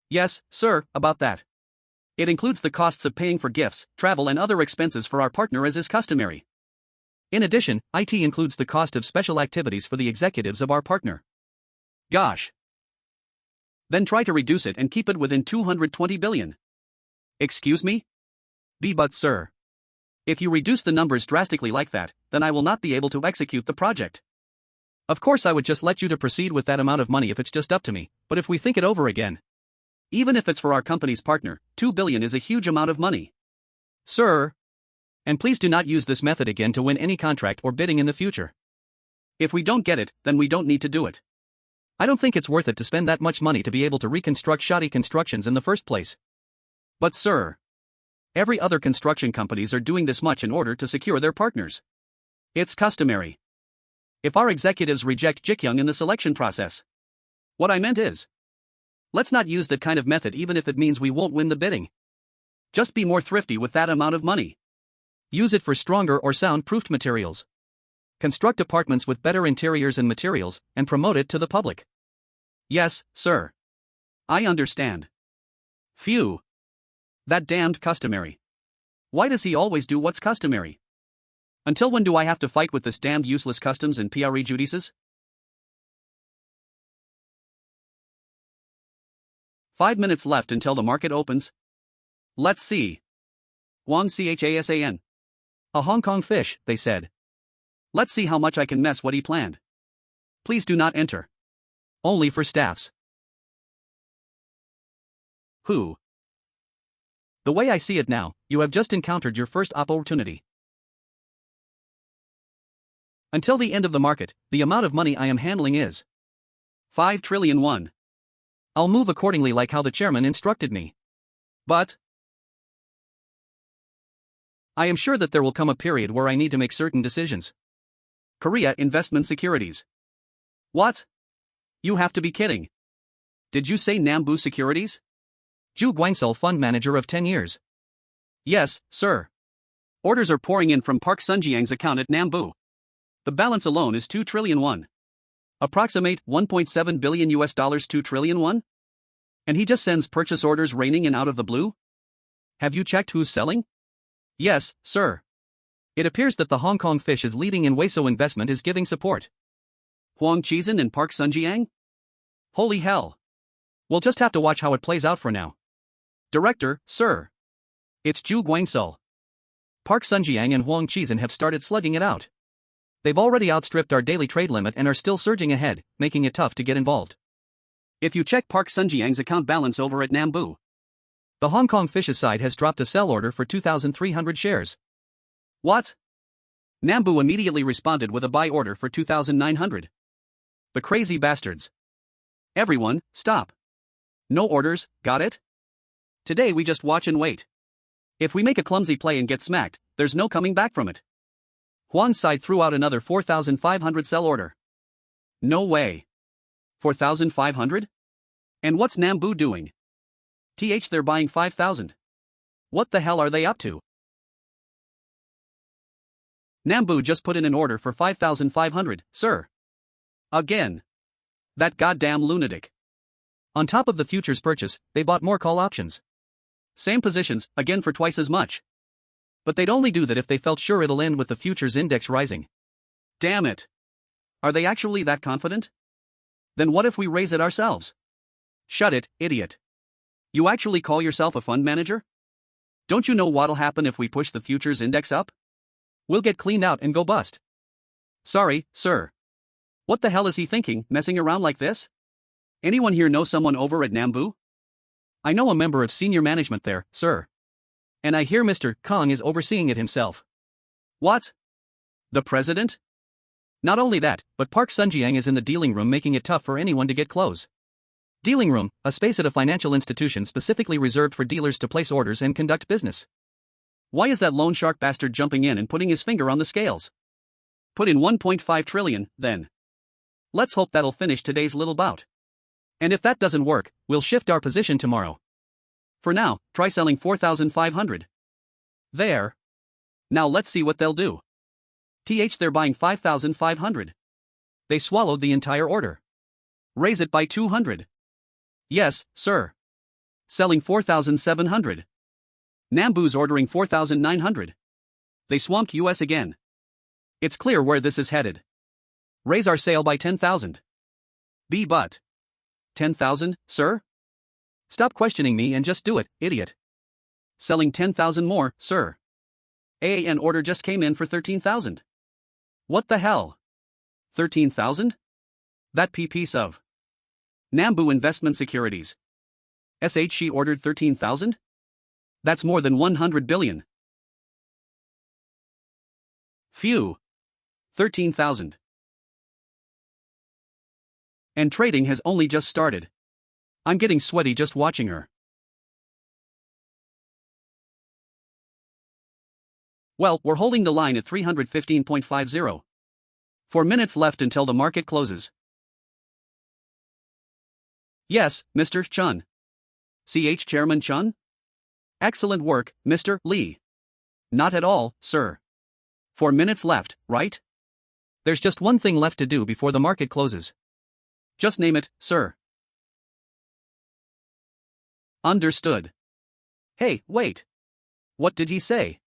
Yes, sir, about that. It includes the costs of paying for gifts, travel and other expenses for our partner as is customary. In addition, IT includes the cost of special activities for the executives of our partner. Gosh. Then try to reduce it and keep it within 220 billion. Excuse me? But sir. If you reduce the numbers drastically like that, then I will not be able to execute the project. Of course I would just let you to proceed with that amount of money if it's just up to me, but if we think it over again. Even if it's for our company's partner, 2 billion is a huge amount of money. Sir. And please do not use this method again to win any contract or bidding in the future. If we don't get it, then we don't need to do it. I don't think it's worth it to spend that much money to be able to reconstruct shoddy constructions in the first place. But sir. Every other construction companies are doing this much in order to secure their partners. It's customary. If our executives reject Ji Gyoung in the selection process. What I meant is. Let's not use that kind of method even if it means we won't win the bidding. Just be more thrifty with that amount of money. Use it for stronger or sound-proofed materials. Construct apartments with better interiors and materials, and promote it to the public. Yes, sir. I understand. Phew. That damned customary. Why does he always do what's customary? Until when do I have to fight with this damned useless customs and prejudices? 5 minutes left until the market opens. Let's see. Wong Chasan. A Hong Kong fish, they said. Let's see how much I can mess what he planned. Please do not enter. Only for staffs. Who? The way I see it now, you have just encountered your first opportunity. Until the end of the market, the amount of money I am handling is 5 trillion won. I'll move accordingly like how the chairman instructed me. But I am sure that there will come a period where I need to make certain decisions. Korea Investment Securities. What? You have to be kidding. Did you say Nambu Securities? Ju Guangsul fund manager of 10 years. Yes, sir. Orders are pouring in from Park Sunjiang's account at Nambu. The balance alone is 2 trillion won. Approximate 1.7 billion US dollars 2 trillion won? And he just sends purchase orders raining in out of the blue? Have you checked who's selling? Yes, sir. It appears that the Hong Kong fish is leading in Weso Investment is giving support. Huang Chizan and Park Sunjiang? Holy hell. We'll just have to watch how it plays out for now. Director, sir. It's Zhu Guangsul. Park Sunjiang and Huang Chizan have started slugging it out. They've already outstripped our daily trade limit and are still surging ahead, making it tough to get involved. If you check Park Sunjiang's account balance over at Nambu, the Hong Kong Fish's side has dropped a sell order for 2,300 shares. What? Nambu immediately responded with a buy order for 2,900. The crazy bastards. Everyone, stop. No orders, got it? Today we just watch and wait. If we make a clumsy play and get smacked, there's no coming back from it. Huang's side threw out another 4,500 sell order. No way. 4,500? And what's Nambu doing? They're buying 5,000. What the hell are they up to? Nambu just put in an order for 5,500, sir. Again. That goddamn lunatic. On top of the futures purchase, they bought more call options. Same positions, again for twice as much. But they'd only do that if they felt sure it'll end with the futures index rising. Damn it. Are they actually that confident? Then what if we raise it ourselves? Shut it, idiot. You actually call yourself a fund manager? Don't you know what'll happen if we push the futures index up? We'll get cleaned out and go bust. Sorry, sir. What the hell is he thinking, messing around like this? Anyone here know someone over at Nambu? I know a member of senior management there, sir. And I hear Mr. Kong is overseeing it himself. What? The president? Not only that, but Park Sunjiang is in the dealing room making it tough for anyone to get close. Dealing room, a space at a financial institution specifically reserved for dealers to place orders and conduct business. Why is that loan shark bastard jumping in and putting his finger on the scales? Put in 1.5 trillion, then. Let's hope that'll finish today's little bout. And if that doesn't work, we'll shift our position tomorrow. For now, try selling 4,500. There. Now let's see what they'll do. They're buying 5,500. They swallowed the entire order. Raise it by 200. Yes, sir. Selling 4,700. Nambu's ordering 4,900. They swamped US again. It's clear where this is headed. Raise our sale by 10,000. But. 10,000, sir? Stop questioning me and just do it, idiot. Selling 10,000 more, sir. An order just came in for 13,000. What the hell? 13,000? That piece of Nambu Investment Securities. She ordered 13,000? That's more than 100 billion. Phew. 13,000. And trading has only just started. I'm getting sweaty just watching her. Well, we're holding the line at 315.50. 4 minutes left until the market closes. Yes, Mr. Chun. Chairman Chun? Excellent work, Mr. Lee. Not at all, sir. 4 minutes left, right? There's just one thing left to do before the market closes. Just name it, sir. Understood. Hey, wait. What did he say?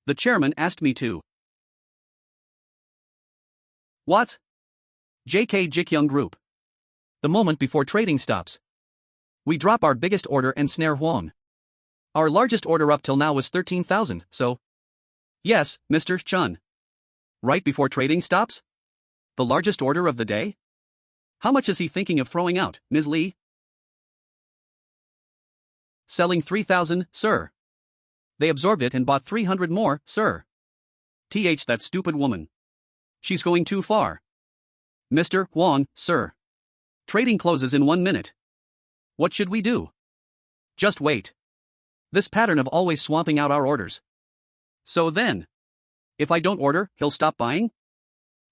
The chairman asked me to. What? Ji Gyoung Group. The moment before trading stops. We drop our biggest order and snare Huang. Our largest order up till now was 13,000, so. Yes, Mr. Chun. Right before trading stops? The largest order of the day? How much is he thinking of throwing out, Ms. Lee? Selling 3,000, sir. They absorbed it and bought 300 more, sir. That stupid woman. She's going too far. Mr. Huang, sir. Trading closes in 1 minute. What should we do? Just wait. This pattern of always swamping out our orders. So then, if I don't order, he'll stop buying?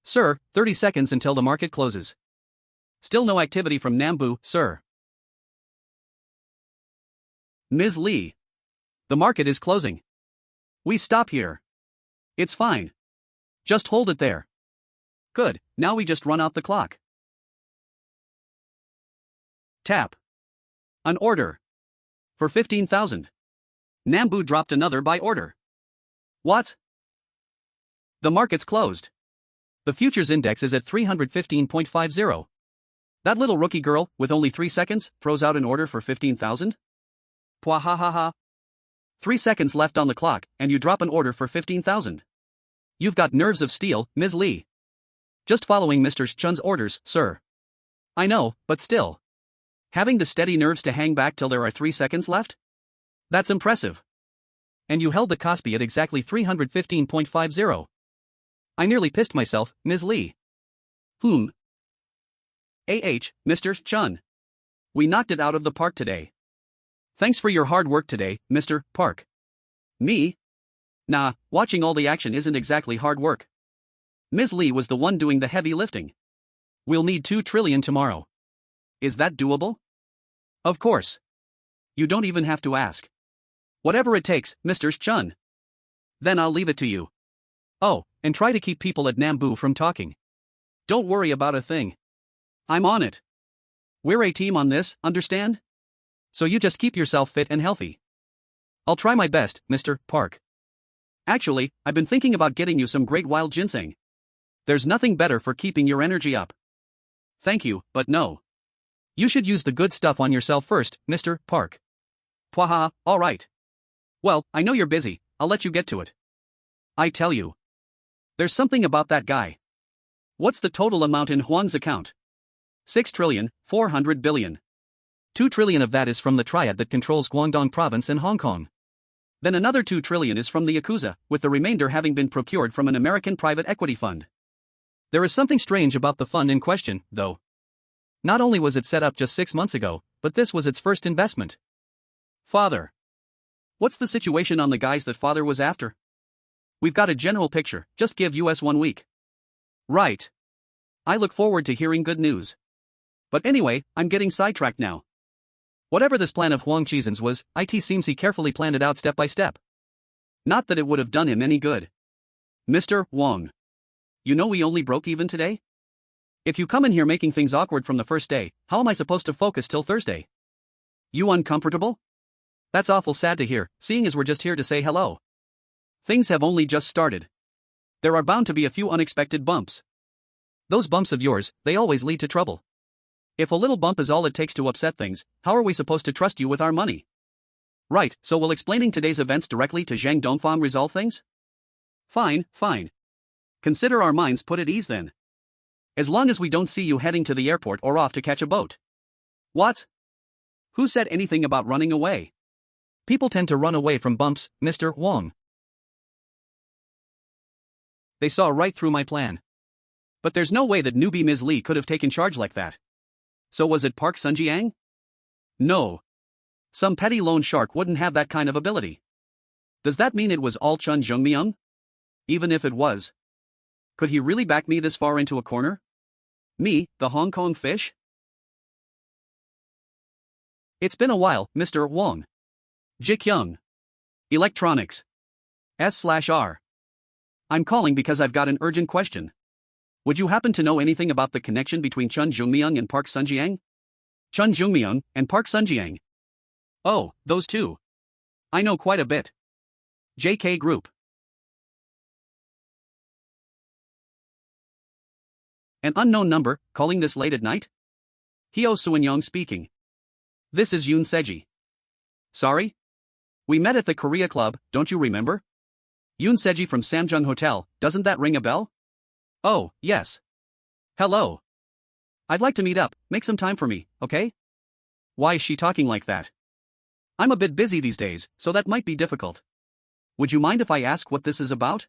Sir, 30 seconds until the market closes. Still no activity from Nambu, sir. Ms. Lee. The market is closing. We stop here. It's fine. Just hold it there. Good, now we just run out the clock. Tap. An order. For 15,000. Nambu dropped another buy order. What? The market's closed. The futures index is at 315.50. That little rookie girl, with only 3 seconds, throws out an order for 15,000? Pwa ha ha ha. 3 seconds left on the clock, and you drop an order for 15,000. You've got nerves of steel, Ms. Lee. Just following Mr. Chun's orders, sir. I know, but still. Having the steady nerves to hang back till there are 3 seconds left? That's impressive. And you held the Kospi at exactly 315.50. I nearly pissed myself, Ms. Lee. Mr. Chun. We knocked it out of the park today. Thanks for your hard work today, Mr. Park. Me? Nah, watching all the action isn't exactly hard work. Ms. Lee was the one doing the heavy lifting. We'll need 2 trillion tomorrow. Is that doable? Of course. You don't even have to ask. Whatever it takes, Mr. Chun. Then I'll leave it to you. Oh, and try to keep people at Nambu from talking. Don't worry about a thing. I'm on it. We're a team on this, understand? So you just keep yourself fit and healthy. I'll try my best, Mr. Park. Actually, I've been thinking about getting you some great wild ginseng. There's nothing better for keeping your energy up. Thank you, but no. You should use the good stuff on yourself first, Mr. Park. Pwaha, alright. Well, I know you're busy, I'll let you get to it. I tell you. There's something about that guy. What's the total amount in Huang's account? 6,400 billion. 2 trillion of that is from the triad that controls Guangdong province and Hong Kong. Then another 2 trillion is from the Yakuza, with the remainder having been procured from an American private equity fund. There is something strange about the fund in question, though. Not only was it set up just 6 months ago, but this was its first investment. Father. What's the situation on the guys that father was after? We've got a general picture, just give us 1 week. Right. I look forward to hearing good news. But anyway, I'm getting sidetracked now. Whatever this plan of Huang Chizen's was, it seems he carefully planned it out step by step. Not that it would have done him any good. Mr. Wong. You know we only broke even today? If you come in here making things awkward from the first day, how am I supposed to focus till Thursday? You uncomfortable? That's awful sad to hear, seeing as we're just here to say hello. Things have only just started. There are bound to be a few unexpected bumps. Those bumps of yours, they always lead to trouble. If a little bump is all it takes to upset things, how are we supposed to trust you with our money? Right, so will explaining today's events directly to Zhang Dongfang resolve things? Fine, fine. Consider our minds put at ease then. As long as we don't see you heading to the airport or off to catch a boat. What? Who said anything about running away? People tend to run away from bumps, Mr. Wong. They saw right through my plan. But there's no way that newbie Ms. Lee could have taken charge like that. So was it Park Sun-jiang? No. Some petty loan shark wouldn't have that kind of ability. Does that mean it was all Cheon Joong Myung? Even if it was. Could he really back me this far into a corner? Me, the Hong Kong fish? It's been a while, Mr. Wong. Ji Gyoung. Electronics. S/R. I'm calling because I've got an urgent question. Would you happen to know anything about the connection between Cheon Joong Myung and Park Sun-jiang? Cheon Joong Myung and Park Sun-jiang. Oh, those two. I know quite a bit. JK Group. An unknown number, calling this late at night? Hyo Suin-young speaking. This is Yoon Seji. Sorry? We met at the Korea Club, don't you remember? Yoon Seji from Samjung Hotel, doesn't that ring a bell? Oh, yes. Hello. I'd like to meet up, make some time for me, okay? Why is she talking like that? I'm a bit busy these days, so that might be difficult. Would you mind if I ask what this is about?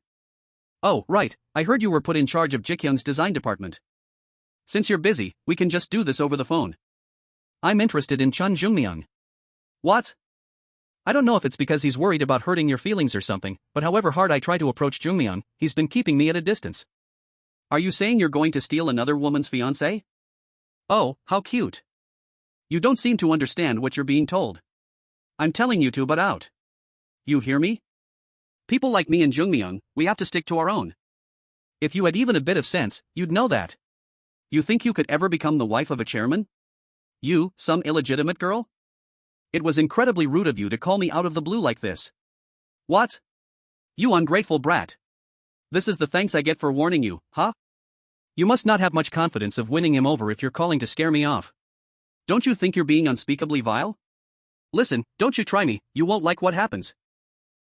Oh, right, I heard you were put in charge of Ji Gyoung's design department. Since you're busy, we can just do this over the phone. I'm interested in Cheon Joong Myung. What? I don't know if it's because he's worried about hurting your feelings or something, but however hard I try to approach Joong Myung, he's been keeping me at a distance. Are you saying you're going to steal another woman's fiancé? Oh, how cute. You don't seem to understand what you're being told. I'm telling you to butt out. You hear me? People like me and Joong Myung, we have to stick to our own. If you had even a bit of sense, you'd know that. You think you could ever become the wife of a chairman? You, some illegitimate girl? It was incredibly rude of you to call me out of the blue like this. What? You ungrateful brat. This is the thanks I get for warning you, huh? You must not have much confidence of winning him over if you're calling to scare me off. Don't you think you're being unspeakably vile? Listen, don't you try me, you won't like what happens.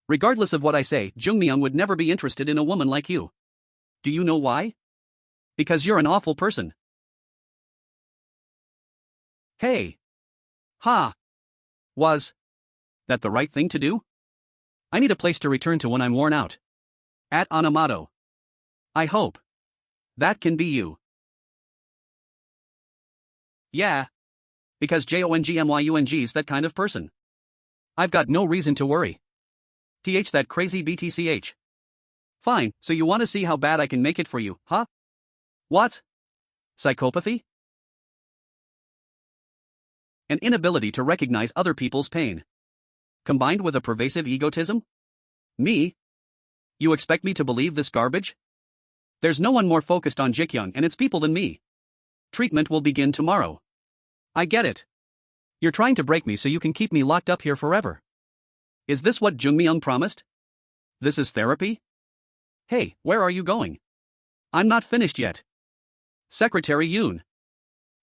Regardless of what I say, Joong Myung would never be interested in a woman like you. Do you know why? Because you're an awful person. Hey. Ha. Was that the right thing to do? I need a place to return to when I'm worn out. At Onomato. I hope that can be you. Yeah. Because JONGMYUNG's that kind of person. I've got no reason to worry. That crazy BTCH. Fine, so you want to see how bad I can make it for you, huh? What? Psychopathy? An inability to recognize other people's pain. Combined with a pervasive egotism? Me? You expect me to believe this garbage? There's no one more focused on Ji Gyoung and its people than me. Treatment will begin tomorrow. I get it. You're trying to break me so you can keep me locked up here forever. Is this what Joong Myung promised? This is therapy? Hey, where are you going? I'm not finished yet. Secretary Yoon.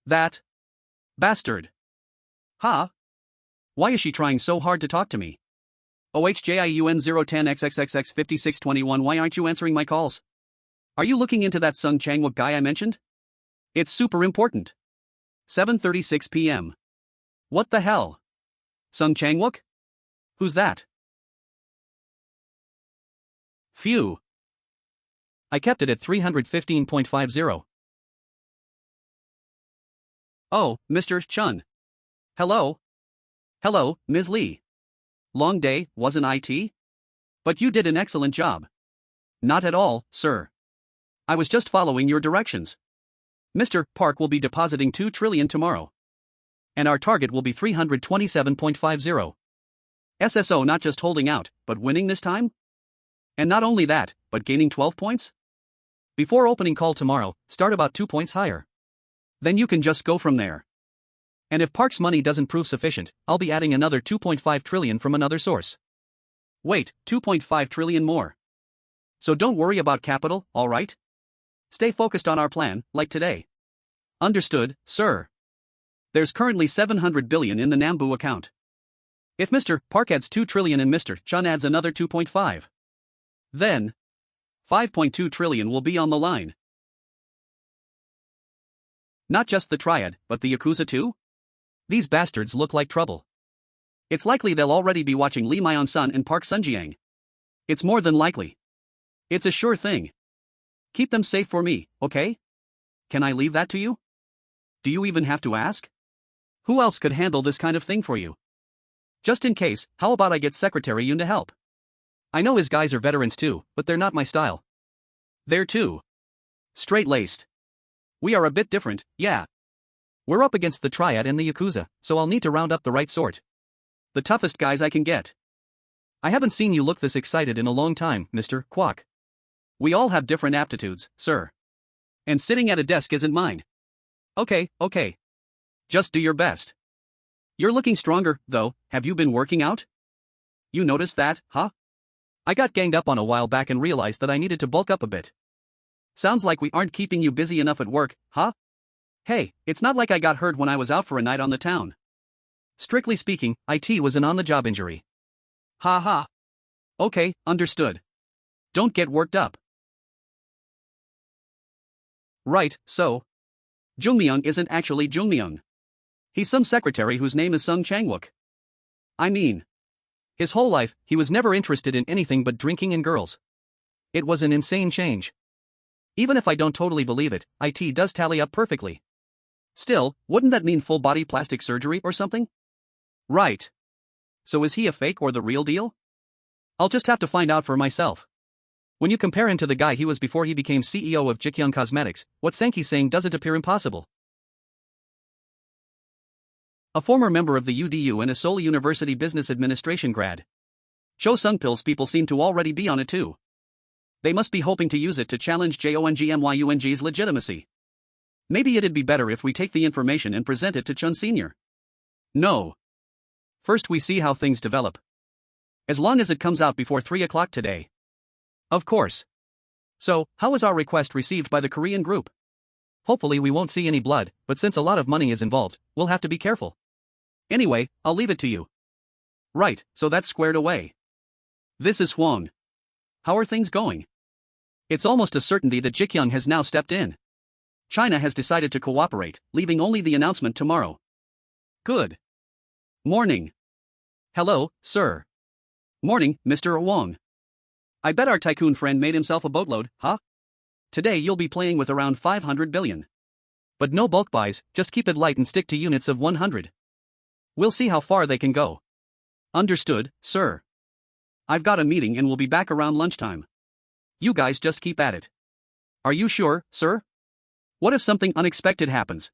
That bastard. Huh? Why is she trying so hard to talk to me? OHJIUN 010XXXX5621. Why aren't you answering my calls? Are you looking into that Seong Chang Ook guy I mentioned? It's super important. 7:36 p.m. What the hell? Seong Chang Ook? Who's that? Phew. I kept it at 315.50. Oh, Mr. Chun. Hello? Hello, Ms. Lee. Long day, wasn't it? But you did an excellent job. Not at all, sir. I was just following your directions. Mr. Park will be depositing 2 trillion tomorrow. And our target will be 327.50. SSO not just holding out, but winning this time? And not only that, but gaining 12 points? Before opening call tomorrow, start about 2 points higher. Then you can just go from there. And if Park's money doesn't prove sufficient, I'll be adding another 2.5 trillion from another source. Wait, 2.5 trillion more. So don't worry about capital, alright? Stay focused on our plan, like today. Understood, sir. There's currently 700 billion in the Nambu account. If Mr. Park adds 2 trillion and Mr. Chun adds another 2.5, then 5.2 trillion will be on the line. Not just the triad, but the Yakuza too? These bastards look like trouble. It's likely they'll already be watching Lee Myon-sun and Park Sun-jiang. It's more than likely. It's a sure thing. Keep them safe for me, okay? Can I leave that to you? Do you even have to ask? Who else could handle this kind of thing for you? Just in case, how about I get Secretary Yoon to help? I know his guys are veterans too, but they're not my style. They're too straight-laced. We are a bit different, yeah. We're up against the Triad and the Yakuza, so I'll need to round up the right sort. The toughest guys I can get. I haven't seen you look this excited in a long time, Mr. Kwok. We all have different aptitudes, sir. And sitting at a desk isn't mine. Okay. Just do your best. You're looking stronger, though. Have you been working out? You noticed that, huh? I got ganged up on a while back and realized that I needed to bulk up a bit. Sounds like we aren't keeping you busy enough at work, huh? Hey, it's not like I got hurt when I was out for a night on the town. Strictly speaking, IT was an on-the-job injury. Ha ha. Okay, understood. Don't get worked up. Right, so Joong Myung isn't actually Joong Myung. He's some secretary whose name is Seong Chang Ook. I mean, his whole life, he was never interested in anything but drinking and girls. It was an insane change. Even if I don't totally believe it, IT does tally up perfectly. Still, wouldn't that mean full-body plastic surgery or something? Right. So is he a fake or the real deal? I'll just have to find out for myself. When you compare him to the guy he was before he became CEO of Ji Gyoung Cosmetics, what Sankey's saying doesn't appear impossible. A former member of the UDU and a Seoul University Business Administration grad. Cho Sung-pil's people seem to already be on it too. They must be hoping to use it to challenge JONGMYUNG's legitimacy. Maybe it'd be better if we take the information and present it to Chun Sr. No. First we see how things develop. As long as it comes out before 3 o'clock today. Of course. So, how was our request received by the Korean group? Hopefully we won't see any blood, but since a lot of money is involved, we'll have to be careful. Anyway, I'll leave it to you. Right, so that's squared away. This is Hwang. How are things going? It's almost a certainty that Ji Gyoung has now stepped in. China has decided to cooperate, leaving only the announcement tomorrow. Good morning. Hello, sir. Morning, Mr. Hwang. I bet our tycoon friend made himself a boatload, huh? Today you'll be playing with around 500 billion. But no bulk buys, just keep it light and stick to units of 100. We'll see how far they can go. Understood, sir. I've got a meeting and we'll be back around lunchtime. You guys just keep at it. Are you sure, sir? What if something unexpected happens?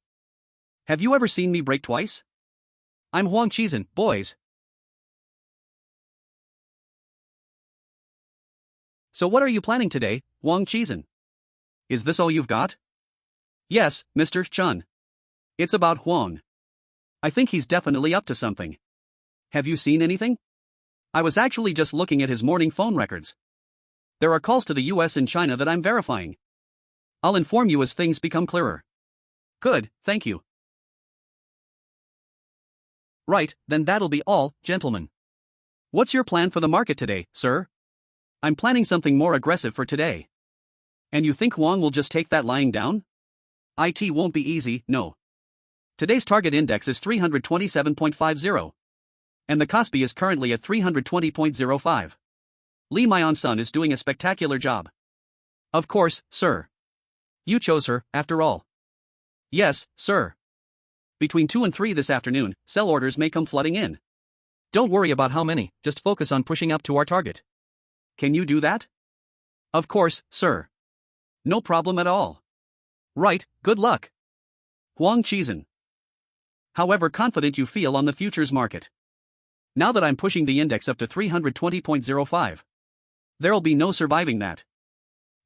Have you ever seen me break twice? I'm Hwang Chizan, boys. So what are you planning today, Hwang Chizan? Is this all you've got? Yes, Mr. Chun. It's about Hwang. I think he's definitely up to something. Have you seen anything? I was actually just looking at his morning phone records. There are calls to the US and China that I'm verifying. I'll inform you as things become clearer. Good, thank you. Right, then that'll be all, gentlemen. What's your plan for the market today, sir? I'm planning something more aggressive for today. And you think Hwang will just take that lying down? It won't be easy, no. Today's target index is 327.50. And the Kospi is currently at 320.05. Lee Myon-sun is doing a spectacular job. Of course, sir. You chose her, after all. Yes, sir. Between 2 and 3 this afternoon, sell orders may come flooding in. Don't worry about how many, just focus on pushing up to our target. Can you do that? Of course, sir. No problem at all. Right, good luck. Hwang Chizan. However confident you feel on the futures market. Now that I'm pushing the index up to 320.05. There'll be no surviving that.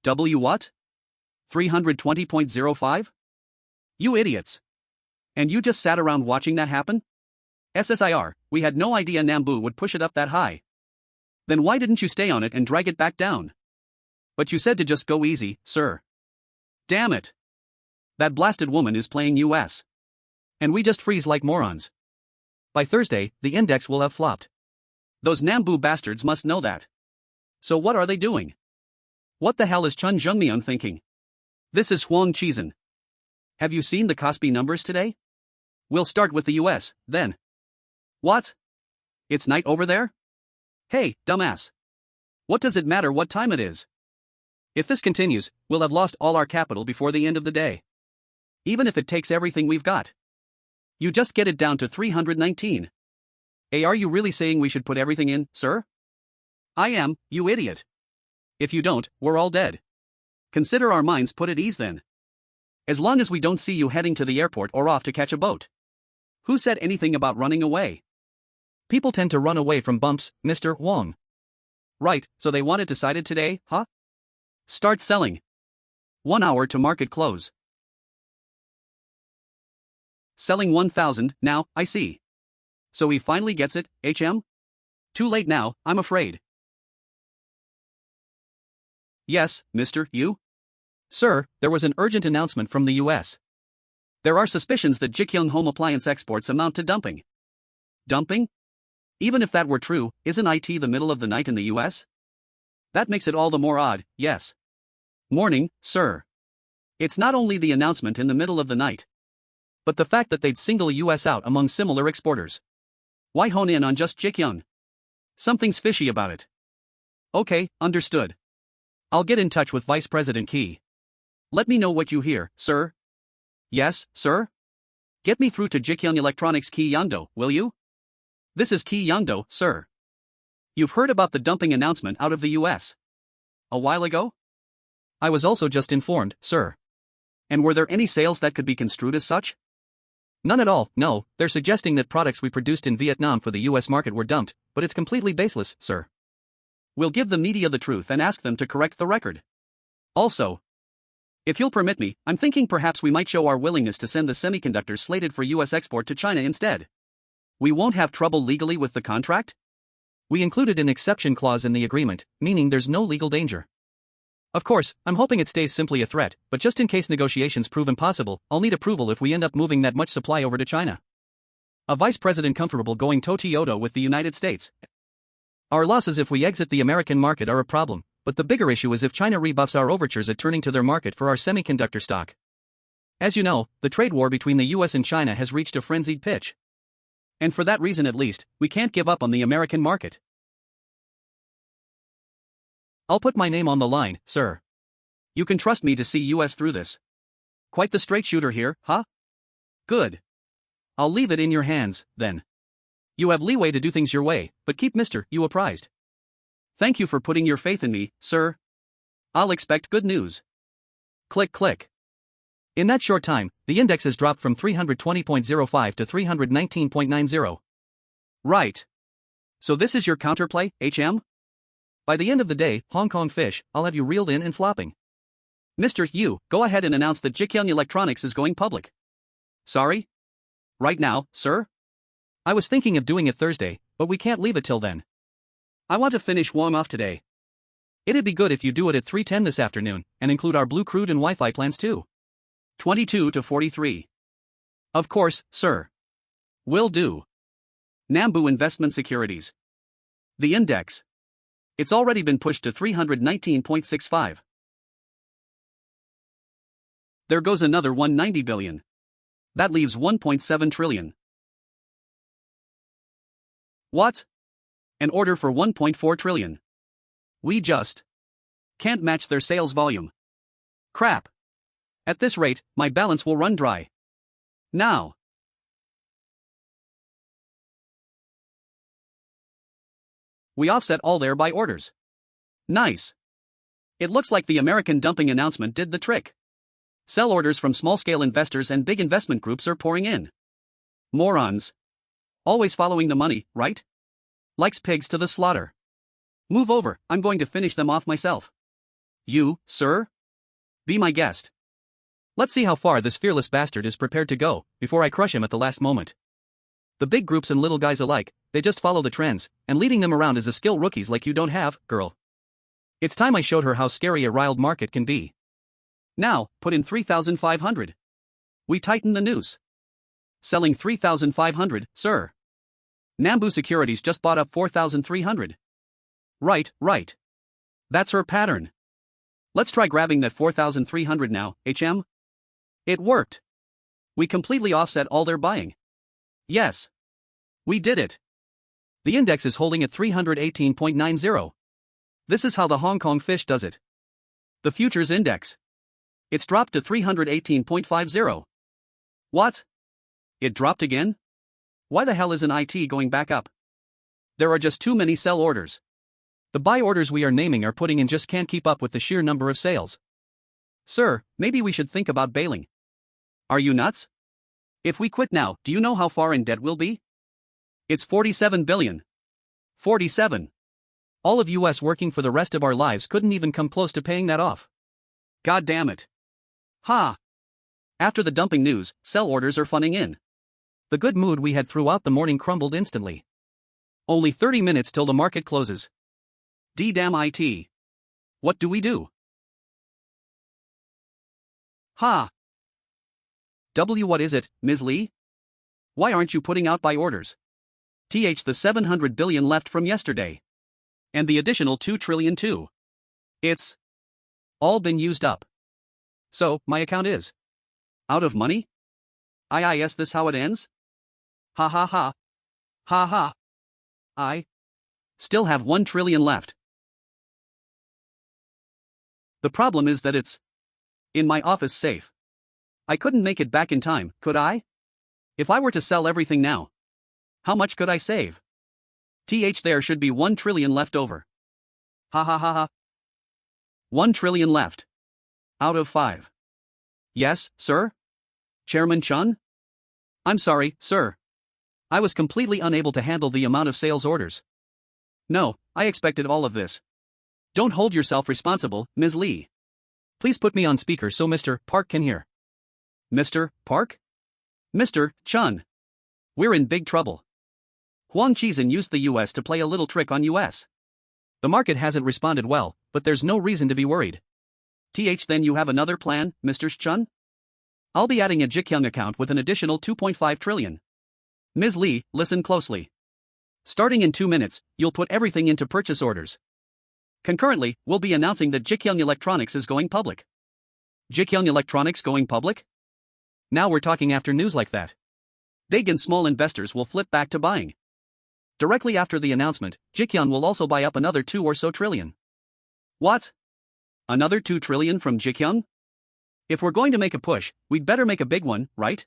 What? 320.05? You idiots. And you just sat around watching that happen? SSIR, we had no idea Nambu would push it up that high. Then why didn't you stay on it and drag it back down? But you said to just go easy, sir. Damn it. That blasted woman is playing US. And we just freeze like morons. By Thursday, the index will have flopped. Those Nambu bastards must know that. So what are they doing? What the hell is Cheon Joong Myung thinking? This is Hwang Chizan. Have you seen the Kospi numbers today? We'll start with the US, then. What? It's night over there? Hey, dumbass. What does it matter what time it is? If this continues, we'll have lost all our capital before the end of the day. Even if it takes everything we've got. You just get it down to 319. Hey, are you really saying we should put everything in, sir? I am, you idiot. If you don't, we're all dead. Consider our minds put at ease then. As long as we don't see you heading to the airport or off to catch a boat. Who said anything about running away? People tend to run away from bumps, Mr. Hwang. Right, so they want it decided today, huh? Start selling. 1 hour to market close. Selling 1,000, now, I see. So he finally gets it, HM? Too late now, I'm afraid. Yes, Mr. Yu? Sir, there was an urgent announcement from the US. There are suspicions that Ji Gyoung home appliance exports amount to dumping. Dumping? Even if that were true, isn't it the middle of the night in the US? That makes it all the more odd, yes. Morning, sir. It's not only the announcement in the middle of the night, but the fact that they'd single US out among similar exporters. Why hone in on just Ji Gyoung? Something's fishy about it. Okay, understood. I'll get in touch with Vice President Key. Let me know what you hear, sir. Yes, sir? Get me through to Ji Gyoung Electronics Ki Yangdo, will you? This is Ki Yangdo, sir. You've heard about the dumping announcement out of the US. A while ago? I was also just informed, sir. And were there any sales that could be construed as such? None at all, no. They're suggesting that products we produced in Vietnam for the US market were dumped, but it's completely baseless, sir. We'll give the media the truth and ask them to correct the record. Also, if you'll permit me, I'm thinking perhaps we might show our willingness to send the semiconductors slated for US export to China instead. We won't have trouble legally with the contract? We included an exception clause in the agreement, meaning there's no legal danger. Of course, I'm hoping it stays simply a threat, but just in case negotiations prove impossible, I'll need approval if we end up moving that much supply over to China. A vice president comfortable going toe-to-toe with the United States. Our losses if we exit the American market are a problem, but the bigger issue is if China rebuffs our overtures at turning to their market for our semiconductor stock. As you know, the trade war between the US and China has reached a frenzied pitch. And for that reason at least, we can't give up on the American market. I'll put my name on the line, sir. You can trust me to see US through this. Quite the straight shooter here, huh? Good. I'll leave it in your hands, then. You have leeway to do things your way, but keep you apprised. Thank you for putting your faith in me, sir. I'll expect good news. Click click. In that short time, the index has dropped from 320.05 to 319.90. Right. So this is your counterplay, HM? By the end of the day, Hong Kong fish, I'll have you reeled in and flopping. Mr. You, go ahead and announce that Ji Gyoung Electronics is going public. Sorry? Right now, sir? I was thinking of doing it Thursday, but we can't leave it till then. I want to finish Wong off today. It'd be good if you do it at 3:10 this afternoon, and include our blue crude and Wi-Fi plans too. 22 to 43. Of course, sir. Will do. Nambu Investment Securities. The index. It's already been pushed to 319.65. There goes another 190 billion. That leaves 1.7 trillion. What? An order for 1.4 trillion. We just can't match their sales volume. Crap. At this rate, my balance will run dry. Now. We offset all their buy orders. Nice. It looks like the American dumping announcement did the trick. Sell orders from small-scale investors and big investment groups are pouring in. Morons. Always following the money, right? Likes pigs to the slaughter. Move over, I'm going to finish them off myself. You, sir? Be my guest. Let's see how far this fearless bastard is prepared to go, before I crush him at the last moment. The big groups and little guys alike, they just follow the trends, and leading them around is a skill rookies like you don't have, girl. It's time I showed her how scary a riled market can be. Now, put in 3,500. We tighten the noose. Selling 3,500, sir. Nambu Securities just bought up 4,300. Right. That's her pattern. Let's try grabbing that 4,300 now, HM? It worked. We completely offset all their buying. Yes. We did it. The index is holding at 318.90. This is how the Hong Kong fish does it. The futures index. It's dropped to 318.50. What? It dropped again? Why the hell isn't IT going back up? There are just too many sell orders. The buy orders we are naming are putting in just can't keep up with the sheer number of sales. Sir, maybe we should think about bailing. Are you nuts? If we quit now, do you know how far in debt we'll be? It's 47 billion. 47. All of US working for the rest of our lives couldn't even come close to paying that off. God damn it. Ha! After the dumping news, sell orders are funning in. The good mood we had throughout the morning crumbled instantly. Only 30 minutes till the market closes. D-damn IT. What do we do? Ha! What is it, Ms. Lee? Why aren't you putting out buy orders? The 700 billion left from yesterday. And the additional 2 trillion too. It's all been used up. So, my account is out of money? Is this how it ends? Ha ha ha. Ha ha. I still have 1 trillion left. The problem is that it's in my office safe. I couldn't make it back in time, could I? If I were to sell everything now, how much could I save? There should be 1 trillion left over. Ha ha ha ha. 1 trillion left. Out of 5. Yes, sir? Chairman Chun? I'm sorry, sir. I was completely unable to handle the amount of sales orders. No, I expected all of this. Don't hold yourself responsible, Ms. Lee. Please put me on speaker so Mr. Park can hear. Mr. Park? Mr. Chun. We're in big trouble. Huang Qizhen used the US to play a little trick on US. The market hasn't responded well, but there's no reason to be worried. Then you have another plan, Mr. Chun? I'll be adding a Ji Gyoung account with an additional 2.5 trillion. Ms. Lee, listen closely. Starting in 2 minutes, you'll put everything into purchase orders. Concurrently, we'll be announcing that Ji Gyoung Electronics is going public. Ji Gyoung Electronics going public? Now we're talking after news like that. Big and small investors will flip back to buying. Directly after the announcement, Ji Gyoung will also buy up another 2 or so trillion. What? Another 2 trillion from Ji Gyoung? If we're going to make a push, we'd better make a big one, right?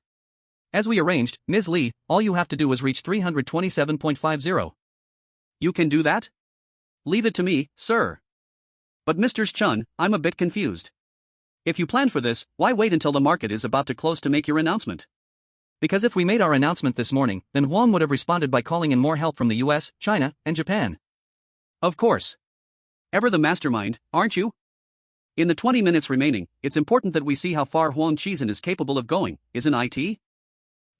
As we arranged, Ms. Lee, all you have to do is reach 327.50. You can do that? Leave it to me, sir. But Mr. Chun, I'm a bit confused. If you planned for this, why wait until the market is about to close to make your announcement? Because if we made our announcement this morning, then Huang would have responded by calling in more help from the US, China, and Japan. Of course. Ever the mastermind, aren't you? In the 20 minutes remaining, it's important that we see how far Huang Qizhen is capable of going, isn't it?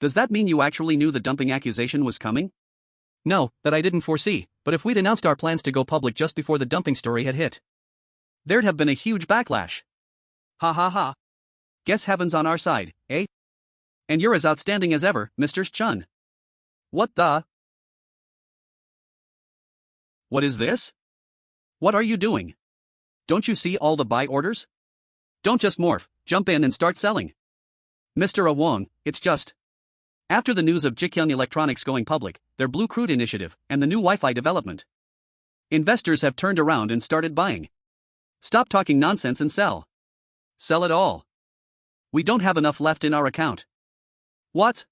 Does that mean you actually knew the dumping accusation was coming? No, that I didn't foresee, but if we'd announced our plans to go public just before the dumping story had hit, there'd have been a huge backlash. Ha ha ha. Guess heaven's on our side, eh? And you're as outstanding as ever, Mr. Chun. What the? What is this? What are you doing? Don't you see all the buy orders? Don't just morph, jump in and start selling. Mr. Wong, it's just. After the news of Ji Gyoung Electronics going public, their Blue Crude initiative, and the new Wi-Fi development, investors have turned around and started buying. Stop talking nonsense and sell. Sell it all. We don't have enough left in our account. What?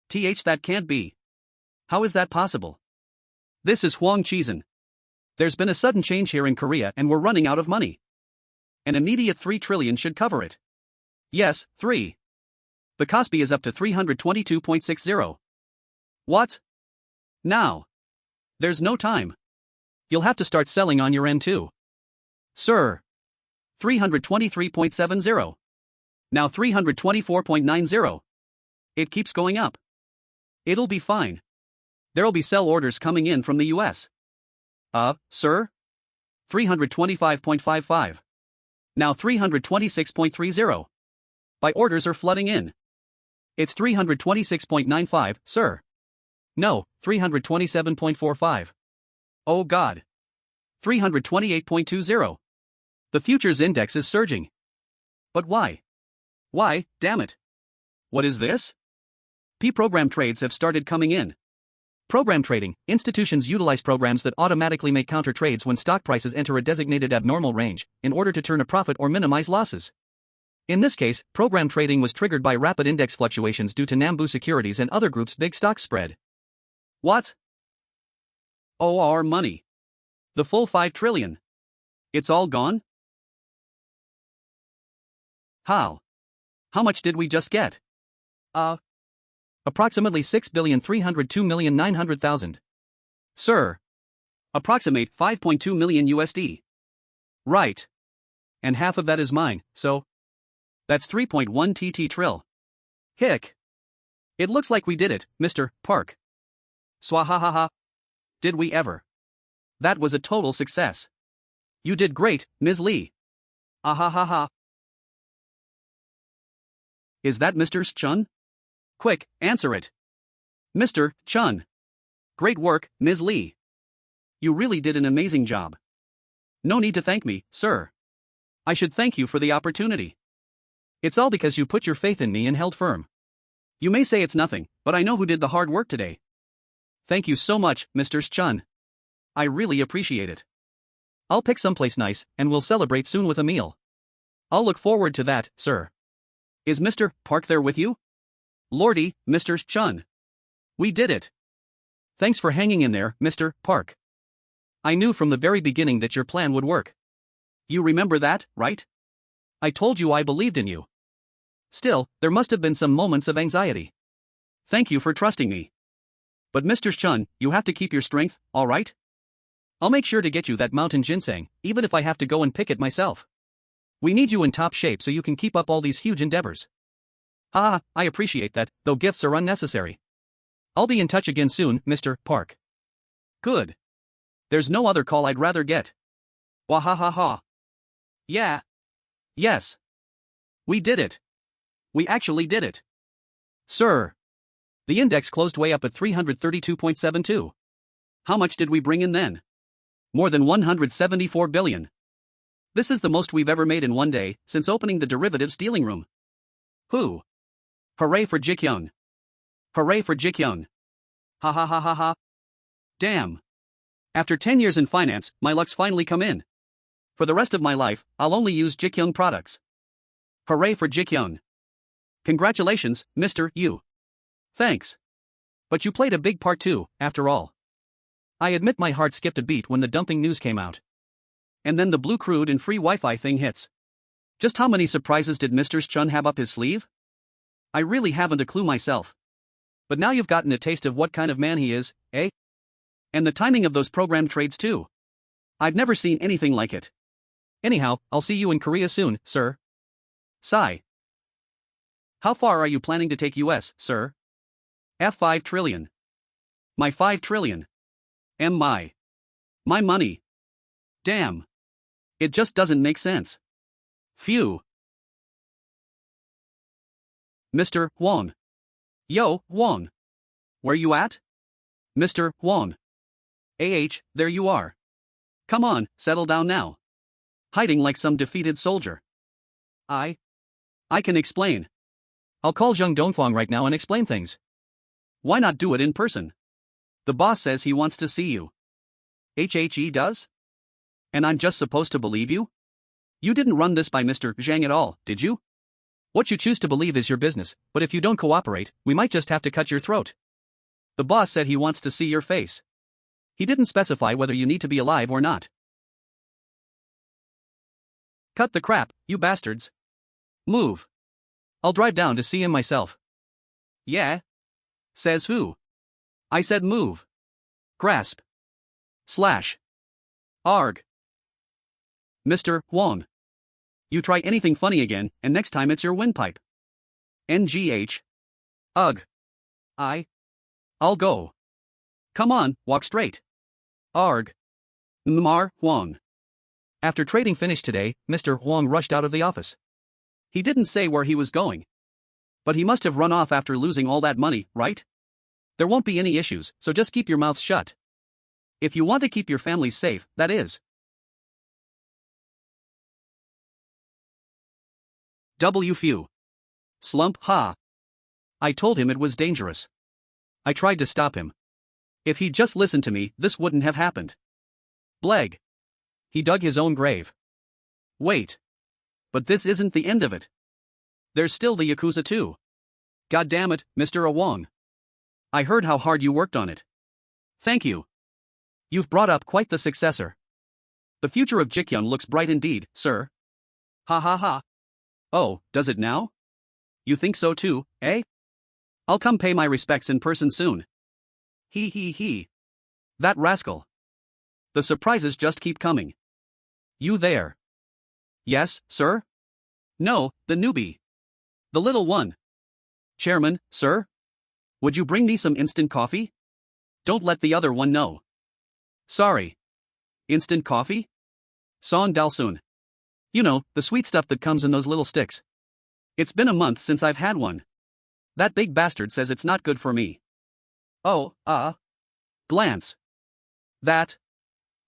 That can't be. How is that possible? This is Huang Qizhen. There's been a sudden change here in Korea and we're running out of money. An immediate 3 trillion should cover it. Yes, 3. The Kospi is up to 322.60. What? Now. There's no time. You'll have to start selling on your end too. Sir. 323.70. Now 324.90. It keeps going up. It'll be fine. There'll be sell orders coming in from the US. Sir? 325.55. Now 326.30. Buy orders are flooding in. It's 326.95, sir. No, 327.45. Oh God. 328.20. The futures index is surging. But why? Why, damn it. What is this? P-program trades have started coming in. Program trading, institutions utilize programs that automatically make counter trades when stock prices enter a designated abnormal range, in order to turn a profit or minimize losses. In this case, program trading was triggered by rapid index fluctuations due to Nambu Securities and other groups' big stock spread. What? Oh, our money. The full 5 trillion. It's all gone? How? How much did we just get? Approximately 6,302,900,000. Sir. Approximate 5.2 million USD. Right. And half of that is mine, so that's 3.1 TT trill. Hick. It looks like we did it, Mr. Park. Swahahaha. Did we ever? That was a total success. You did great, Ms. Lee. Ahahaha. Is that Mr. Chun? Quick, answer it. Mr. Chun. Great work, Ms. Lee. You really did an amazing job. No need to thank me, sir. I should thank you for the opportunity. It's all because you put your faith in me and held firm. You may say it's nothing, but I know who did the hard work today. Thank you so much, Mr. Chun. I really appreciate it. I'll pick someplace nice, and we'll celebrate soon with a meal. I'll look forward to that, sir. Is Mr. Park there with you? Lordy, Mr. Chun. We did it. Thanks for hanging in there, Mr. Park. I knew from the very beginning that your plan would work. You remember that, right? I told you I believed in you. Still, there must have been some moments of anxiety. Thank you for trusting me. But Mr. Chun, you have to keep your strength, all right? I'll make sure to get you that mountain ginseng, even if I have to go and pick it myself. We need you in top shape so you can keep up all these huge endeavors. I appreciate that, though gifts are unnecessary. I'll be in touch again soon, Mr. Park. Good. There's no other call I'd rather get. Wahahaha. Yeah. Yes. We did it. We actually did it. Sir. The index closed way up at 332.72. How much did we bring in then? More than 174 billion. This is the most we've ever made in one day since opening the derivatives dealing room. Who? Hooray for Ji Gyoung. Hooray for Ji Gyoung. Ha ha ha ha ha. Damn. After 10 years in finance, my luck's finally come in. For the rest of my life, I'll only use Ji Gyoung products. Hooray for Ji Gyoung. Congratulations, Mr. Yu. Thanks. But you played a big part too, after all. I admit my heart skipped a beat when the dumping news came out. And then the blue crude and free Wi-Fi thing hits. Just how many surprises did Mr. Chun have up his sleeve? I really haven't a clue myself. But now you've gotten a taste of what kind of man he is, eh? And the timing of those programmed trades too. I've never seen anything like it. Anyhow, I'll see you in Korea soon, sir. Sigh. How far are you planning to take US, sir? F5 trillion. My 5 trillion. My money. Damn. It just doesn't make sense. Phew. Mr. Wong. Yo, Wong. Where you at? Mr. Wong. There you are. Come on, settle down now. Hiding like some defeated soldier. I can explain. I'll call Jung Dongfang right now and explain things. Why not do it in person? The boss says he wants to see you. He does? And I'm just supposed to believe you? You didn't run this by Mr. Zhang at all, did you? What you choose to believe is your business, but if you don't cooperate, we might just have to cut your throat. The boss said he wants to see your face. He didn't specify whether you need to be alive or not. Cut the crap, you bastards. Move. I'll drive down to see him myself. Yeah? Says who? I said move. Grasp. Slash. Arg. Mr. Wong. You try anything funny again, and next time it's your windpipe. NGH. Ugh. I'll go. Come on, walk straight. Arg. Nmar Wong. After trading finished today, Mr. Wong rushed out of the office. He didn't say where he was going. But he must have run off after losing all that money, right? There won't be any issues, so just keep your mouth shut. If you want to keep your families safe, that is. Few. Slump, ha. I told him it was dangerous. I tried to stop him. If he'd just listened to me, this wouldn't have happened. Bleg. He dug his own grave. Wait. But this isn't the end of it. There's still the Yakuza too. God damn it, Mr. Wong. I heard how hard you worked on it. Thank you. You've brought up quite the successor. The future of Ji Gyoung looks bright indeed, sir. Ha ha ha. Oh, does it now? You think so too, eh? I'll come pay my respects in person soon. He. That rascal. The surprises just keep coming. You there? Yes, sir? No, the newbie. The little one. Chairman, sir? Would you bring me some instant coffee? Don't let the other one know. Sorry. Instant coffee? Son Dalsun. You know, the sweet stuff that comes in those little sticks. It's been a month since I've had one. That big bastard says it's not good for me. Oh, glance. That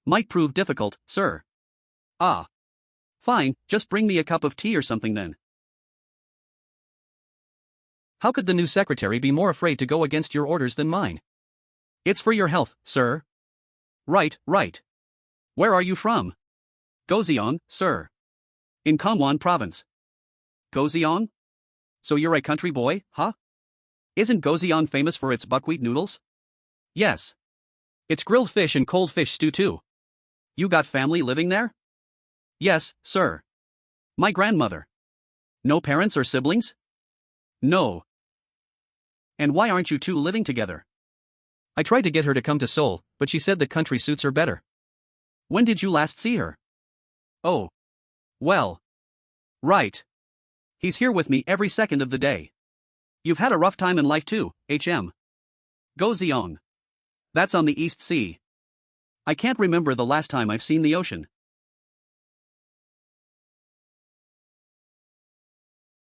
might prove difficult, sir. Fine, just bring me a cup of tea or something then. How could the new secretary be more afraid to go against your orders than mine? It's for your health, sir. Right. Where are you from? Goseong, sir. In Gangwon province. Goseong? So you're a country boy, huh? Isn't Goseong famous for its buckwheat noodles? Yes. It's grilled fish and cold fish stew too. You got family living there? Yes, sir. My grandmother. No parents or siblings? No. And why aren't you two living together? I tried to get her to come to Seoul, but she said the country suits her better. When did you last see her? Oh. Well. Right. He's here with me every second of the day. You've had a rough time in life too, HM. Goseong. That's on the East Sea. I can't remember the last time I've seen the ocean.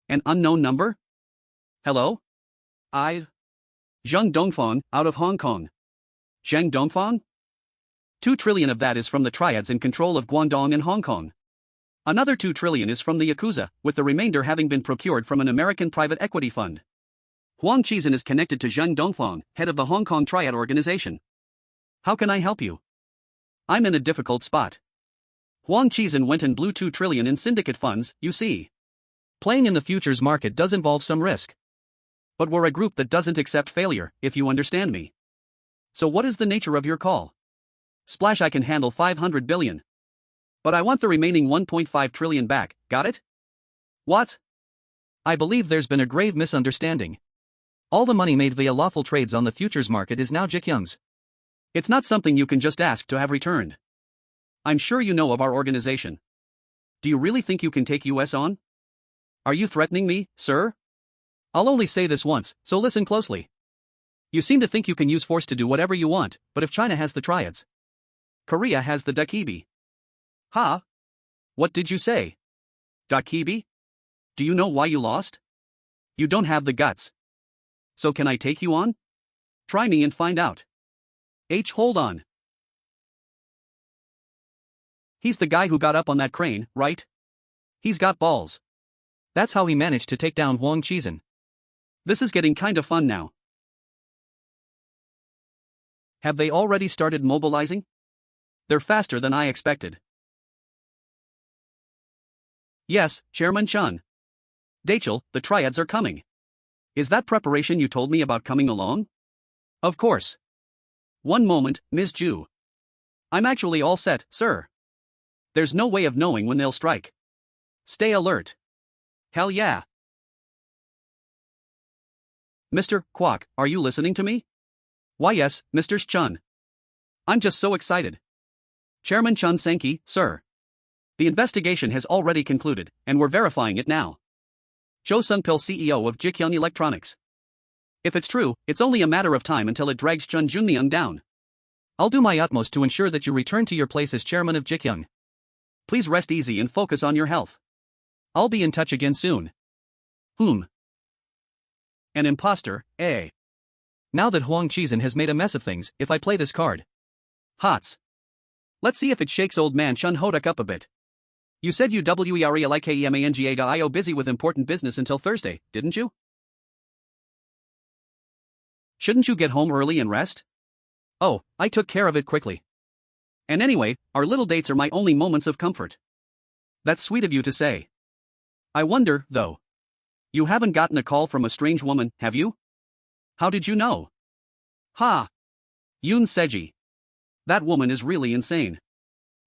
An unknown number? Hello? I. Zheng Dongfang, out of Hong Kong. Zheng Dongfang? 2 trillion of that is from the triads in control of Guangdong and Hong Kong. Another 2 trillion is from the Yakuza, with the remainder having been procured from an American private equity fund. Huang Qizhen is connected to Zheng Dongfang, head of the Hong Kong Triad organization. How can I help you? I'm in a difficult spot. Huang Qizhen went and blew 2 trillion in syndicate funds, you see. Playing in the futures market does involve some risk. But we're a group that doesn't accept failure, if you understand me. So what is the nature of your call? Splash, I can handle 500 billion. But I want the remaining 1.5 trillion back, got it? What? I believe there's been a grave misunderstanding. All the money made via lawful trades on the futures market is now Ji Gyoung's. It's not something you can just ask to have returned. I'm sure you know of our organization. Do you really think you can take US on? Are you threatening me, sir? I'll only say this once, so listen closely. You seem to think you can use force to do whatever you want, but if China has the triads, Korea has the Dakibi. Ha? What did you say? Dakibi? Do you know why you lost? You don't have the guts. So can I take you on? Try me and find out. Hold on. He's the guy who got up on that crane, right? He's got balls. That's how he managed to take down Huang Qizhen. This is getting kinda fun now. Have they already started mobilizing? They're faster than I expected. Yes, Chairman Chun. Dachel, the triads are coming. Is that preparation you told me about coming along? Of course. One moment, Ms. Ju. I'm actually all set, sir. There's no way of knowing when they'll strike. Stay alert. Hell yeah. Mr. Kwok, are you listening to me? Why yes, Mr. Chun. I'm just so excited. Chairman Chun Senki, sir. The investigation has already concluded, and we're verifying it now. Jo Sung-pil, CEO of Ji Gyoung Electronics. If it's true, it's only a matter of time until it drags Cheon Joong Myung down. I'll do my utmost to ensure that you return to your place as chairman of Ji Gyoung. Please rest easy and focus on your health. I'll be in touch again soon. An imposter, eh? Now that Huang Qizhen has made a mess of things, if I play this card. Hots. Let's see if it shakes old man Chun Hoduk up a bit. You said you WERELIKEMANGA.io busy with important business until Thursday, didn't you? Shouldn't you get home early and rest? Oh, I took care of it quickly. And anyway, our little dates are my only moments of comfort. That's sweet of you to say. I wonder, though. You haven't gotten a call from a strange woman, have you? How did you know? Ha! Yoon Seji. That woman is really insane.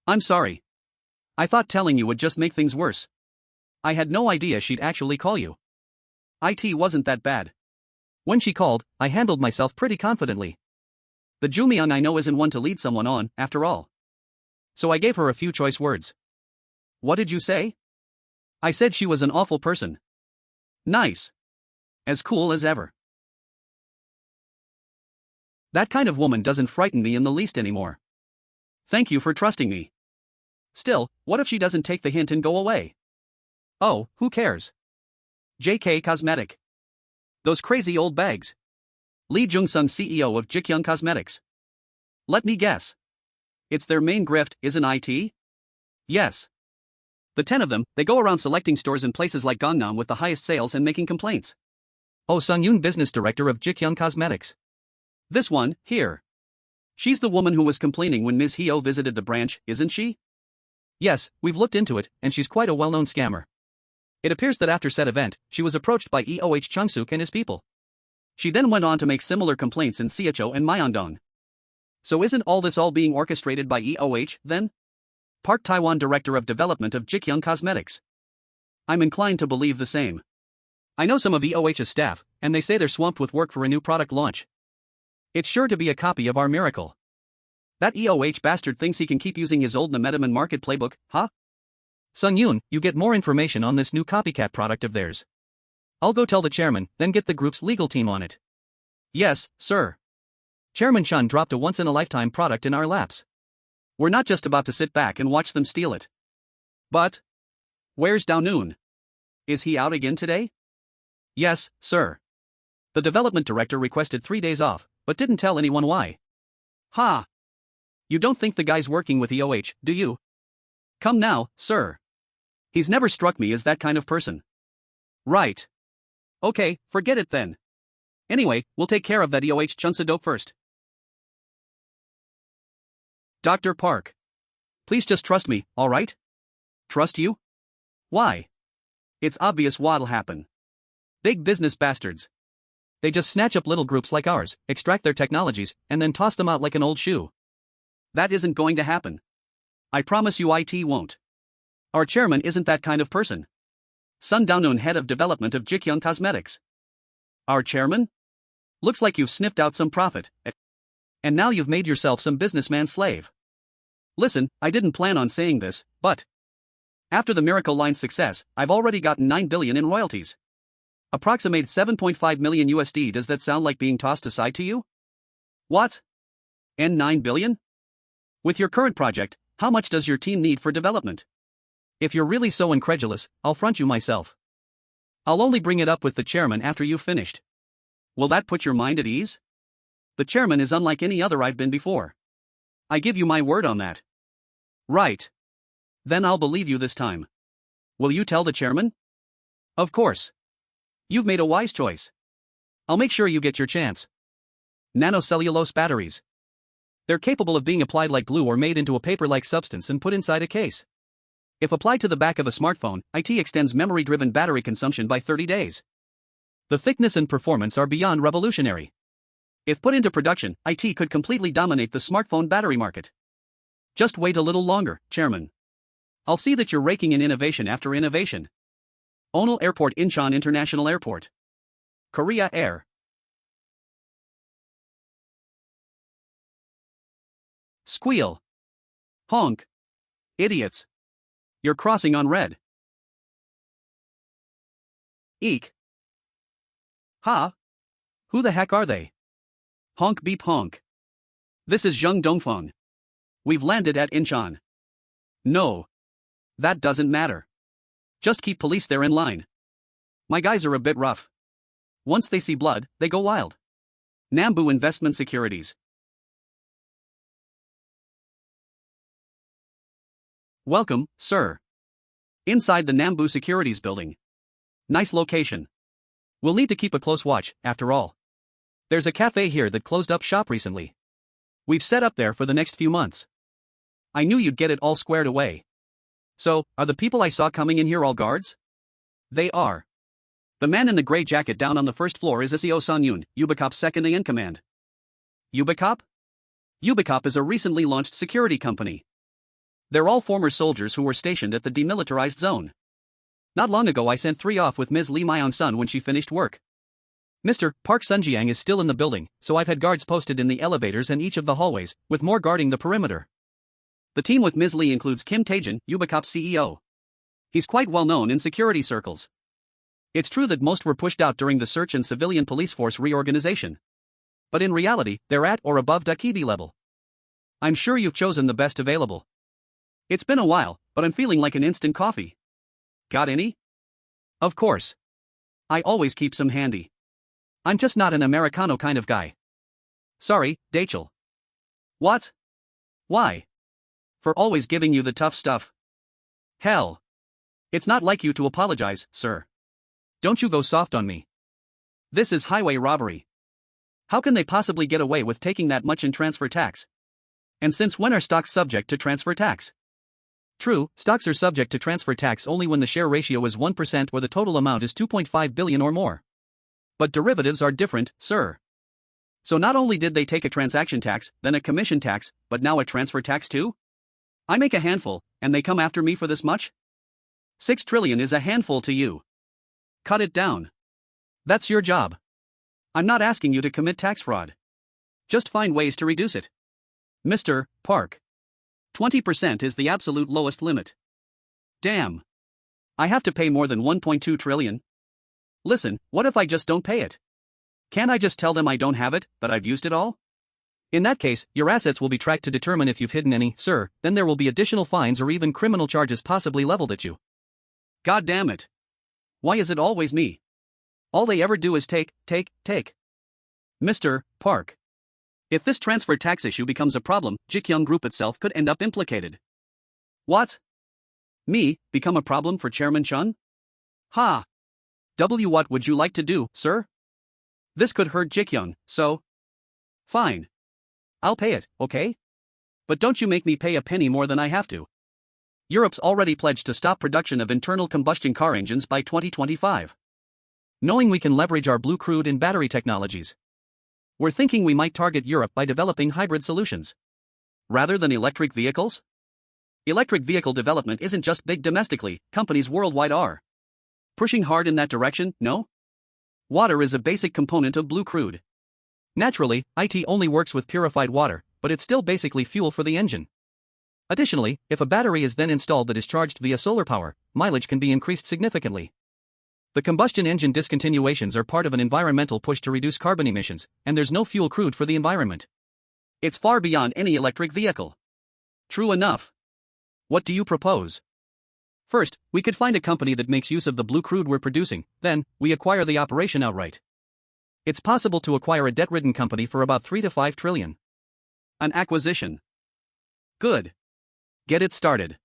I'm sorry. I thought telling you would just make things worse. I had no idea she'd actually call you. It wasn't that bad. When she called, I handled myself pretty confidently. The Jumyeon I know isn't one to lead someone on, after all. So I gave her a few choice words. What did you say? I said she was an awful person. Nice. As cool as ever. That kind of woman doesn't frighten me in the least anymore. Thank you for trusting me. Still, what if she doesn't take the hint and go away? Oh, who cares? JK Cosmetic. Those crazy old bags. Lee Jung-sung, CEO of Ji Gyoung Cosmetics. Let me guess. It's their main grift, isn't it? Yes. The 10 of them, they go around selecting stores in places like Gangnam with the highest sales and making complaints. Oh, Sung-yoon, business director of Ji Gyoung Cosmetics. This one, here. She's the woman who was complaining when Ms. Hyo visited the branch, isn't she? Yes, we've looked into it, and she's quite a well-known scammer. It appears that after said event, she was approached by Chung-suk and his people. She then went on to make similar complaints in Siacho and Myeongdong. So isn't all this being orchestrated by then? Park Taiwan, director of development of Ji Gyoung Cosmetics. I'm inclined to believe the same. I know some of EOH's staff, and they say they're swamped with work for a new product launch. It's sure to be a copy of our miracle. That EOH bastard thinks he can keep using his old Nametaman market playbook, huh? Sung-yoon, you get more information on this new copycat product of theirs. I'll go tell the chairman, then get the group's legal team on it. Yes, sir. Chairman Chun dropped a once-in-a-lifetime product in our laps. We're not just about to sit back and watch them steal it. But where's Daonoon? Is he out again today? Yes, sir. The development director requested 3 days off, but didn't tell anyone why. Ha! You don't think the guy's working with EOH, do you? Come now, sir. He's never struck me as that kind of person. Right. Okay, forget it then. Anyway, we'll take care of that EOH Chunsadok first. Dr. Park. Please just trust me, alright? Trust you? Why? It's obvious what'll happen. Big business bastards. They just snatch up little groups like ours, extract their technologies, and then toss them out like an old shoe. That isn't going to happen. I promise you it won't. Our chairman isn't that kind of person. Sun Dao-noon, head of development of Ji Gyoung Cosmetics. Our chairman? Looks like you've sniffed out some profit. And now you've made yourself some businessman slave. Listen, I didn't plan on saying this, but after the Miracle Line's success, I've already gotten 9 billion in royalties. Approximate 7.5 million USD. Does that sound like being tossed aside to you? What? And 9 billion? With your current project, how much does your team need for development? If you're really so incredulous, I'll front you myself. I'll only bring it up with the chairman after you've finished. Will that put your mind at ease? The chairman is unlike any other I've been before. I give you my word on that. Right. Then I'll believe you this time. Will you tell the chairman? Of course. You've made a wise choice. I'll make sure you get your chance. Nanocellulose batteries. They're capable of being applied like glue or made into a paper-like substance and put inside a case. If applied to the back of a smartphone, it extends memory-driven battery consumption by 30 days. The thickness and performance are beyond revolutionary. If put into production, it could completely dominate the smartphone battery market. Just wait a little longer, Chairman. I'll see that you're raking in innovation after innovation. Onul Airport, Incheon International Airport. Korea Air. Squeal. Honk. Idiots. You're crossing on red. Eek. Ha? Who the heck are they? Honk beep honk. This is Jung Dongfeng. We've landed at Incheon. No. That doesn't matter. Just keep police there in line. My guys are a bit rough. Once they see blood, they go wild. Nambu Investment Securities. Welcome, sir. Inside the Nambu Securities building. Nice location. We'll need to keep a close watch, after all. There's a cafe here that closed up shop recently. We've set up there for the next few months. I knew you'd get it all squared away. So, are the people I saw coming in here all guards? They are. The man in the gray jacket down on the first floor is SEO Sonyun, Ubicop's second-in-command. Ubicop? Ubicop is a recently launched security company. They're all former soldiers who were stationed at the demilitarized zone. Not long ago I sent 3 off with Ms. Lee Myung-sun when she finished work. Mr. Park Sunjiang is still in the building, so I've had guards posted in the elevators and each of the hallways, with more guarding the perimeter. The team with Ms. Lee includes Kim Taejin, Ubicop's CEO. He's quite well known in security circles. It's true that most were pushed out during the search and civilian police force reorganization. But in reality, they're at or above Dakibi level. I'm sure you've chosen the best available. It's been a while, but I'm feeling like an instant coffee. Got any? Of course. I always keep some handy. I'm just not an Americano kind of guy. Sorry, Dachel. What? Why? For always giving you the tough stuff. Hell. It's not like you to apologize, sir. Don't you go soft on me. This is highway robbery. How can they possibly get away with taking that much in transfer tax? And since when are stocks subject to transfer tax? True, stocks are subject to transfer tax only when the share ratio is 1% or the total amount is 2.5 billion or more. But derivatives are different, sir. So not only did they take a transaction tax, then a commission tax, but now a transfer tax too? I make a handful, and they come after me for this much? 6 trillion is a handful to you. Cut it down. That's your job. I'm not asking you to commit tax fraud. Just find ways to reduce it. Mr. Park. 20% is the absolute lowest limit. Damn. I have to pay more than 1.2 trillion. Listen, what if I just don't pay it? Can't I just tell them I don't have it, that I've used it all? In that case, your assets will be tracked to determine if you've hidden any, sir, then there will be additional fines or even criminal charges possibly leveled at you. God damn it. Why is it always me? All they ever do is take. Mr. Park. If this transfer tax issue becomes a problem, Ji Gyoung Group itself could end up implicated. What? Me, become a problem for Chairman Chun? Ha! What would you like to do, sir? This could hurt Ji Gyoung, so. Fine. I'll pay it, okay? But don't you make me pay a penny more than I have to. Europe's already pledged to stop production of internal combustion car engines by 2025. Knowing we can leverage our blue crude and battery technologies, we're thinking we might target Europe by developing hybrid solutions. Rather than electric vehicles? Electric vehicle development isn't just big domestically, companies worldwide are pushing hard in that direction, no? Water is a basic component of blue crude. Naturally, it only works with purified water, but it's still basically fuel for the engine. Additionally, if a battery is then installed that is charged via solar power, mileage can be increased significantly. The combustion engine discontinuations are part of an environmental push to reduce carbon emissions, and there's no fuel crude for the environment. It's far beyond any electric vehicle. True enough. What do you propose? First, we could find a company that makes use of the blue crude we're producing, then, we acquire the operation outright. It's possible to acquire a debt-ridden company for about 3 to 5 trillion. An acquisition. Good. Get it started.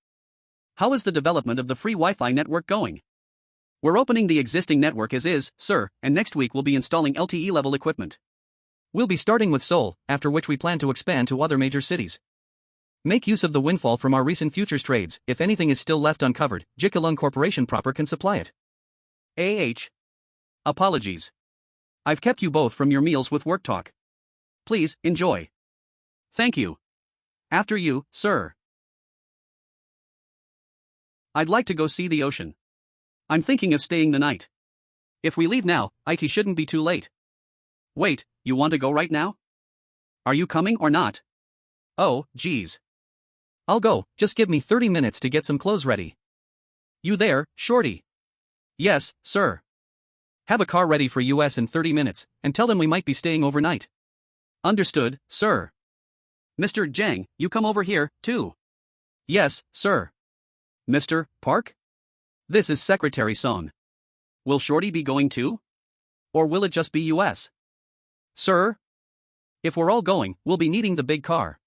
How is the development of the free Wi-Fi network going? We're opening the existing network as is, sir, and next week we'll be installing LTE-level equipment. We'll be starting with Seoul, after which we plan to expand to other major cities. Make use of the windfall from our recent futures trades. If anything is still left uncovered, Ji Gyoung Corporation proper can supply it. Apologies. I've kept you both from your meals with work talk. Please, enjoy. Thank you. After you, sir. I'd like to go see the ocean. I'm thinking of staying the night. If we leave now, it shouldn't be too late. Wait, you want to go right now? Are you coming or not? Oh, geez. I'll go, just give me 30 minutes to get some clothes ready. You there, shorty? Yes, sir. Have a car ready for US in 30 minutes, and tell them we might be staying overnight. Understood, sir. Mr. Jang, you come over here, too. Yes, sir. Mr. Park? This is Secretary Song. Will Shorty be going too? Or will it just be US? Sir? If we're all going, we'll be needing the big car.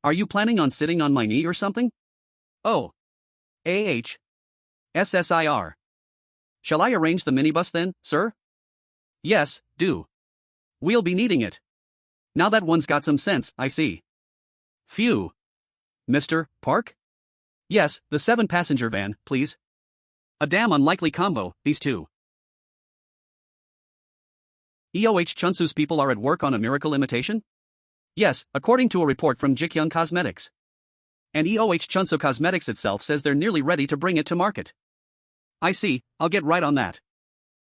Are you planning on sitting on my knee or something? Oh. SSIR. Shall I arrange the minibus then, sir? Yes, do. We'll be needing it. Now that one's got some sense, I see. Phew. Mr. Park? Yes, the 7-passenger van, please. A damn unlikely combo, these two. Chunsu's people are at work on a miracle imitation? Yes, according to a report from Ji Gyoung Cosmetics. And Chunsu Cosmetics itself says they're nearly ready to bring it to market. I see, I'll get right on that.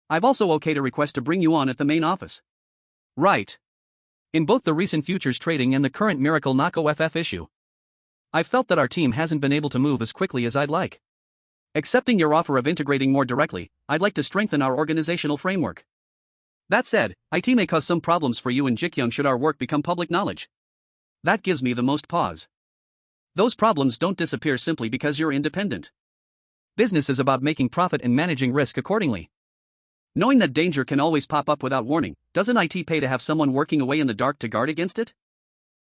I've also okayed a request to bring you on at the main office. Right. In both the recent futures trading and the current Miracle Knock OFF issue, I've felt that our team hasn't been able to move as quickly as I'd like. Accepting your offer of integrating more directly, I'd like to strengthen our organizational framework. That said, IT may cause some problems for you and Ji Gyoung should our work become public knowledge. That gives me the most pause. Those problems don't disappear simply because you're independent. Business is about making profit and managing risk accordingly. Knowing that danger can always pop up without warning, doesn't IT pay to have someone working away in the dark to guard against it?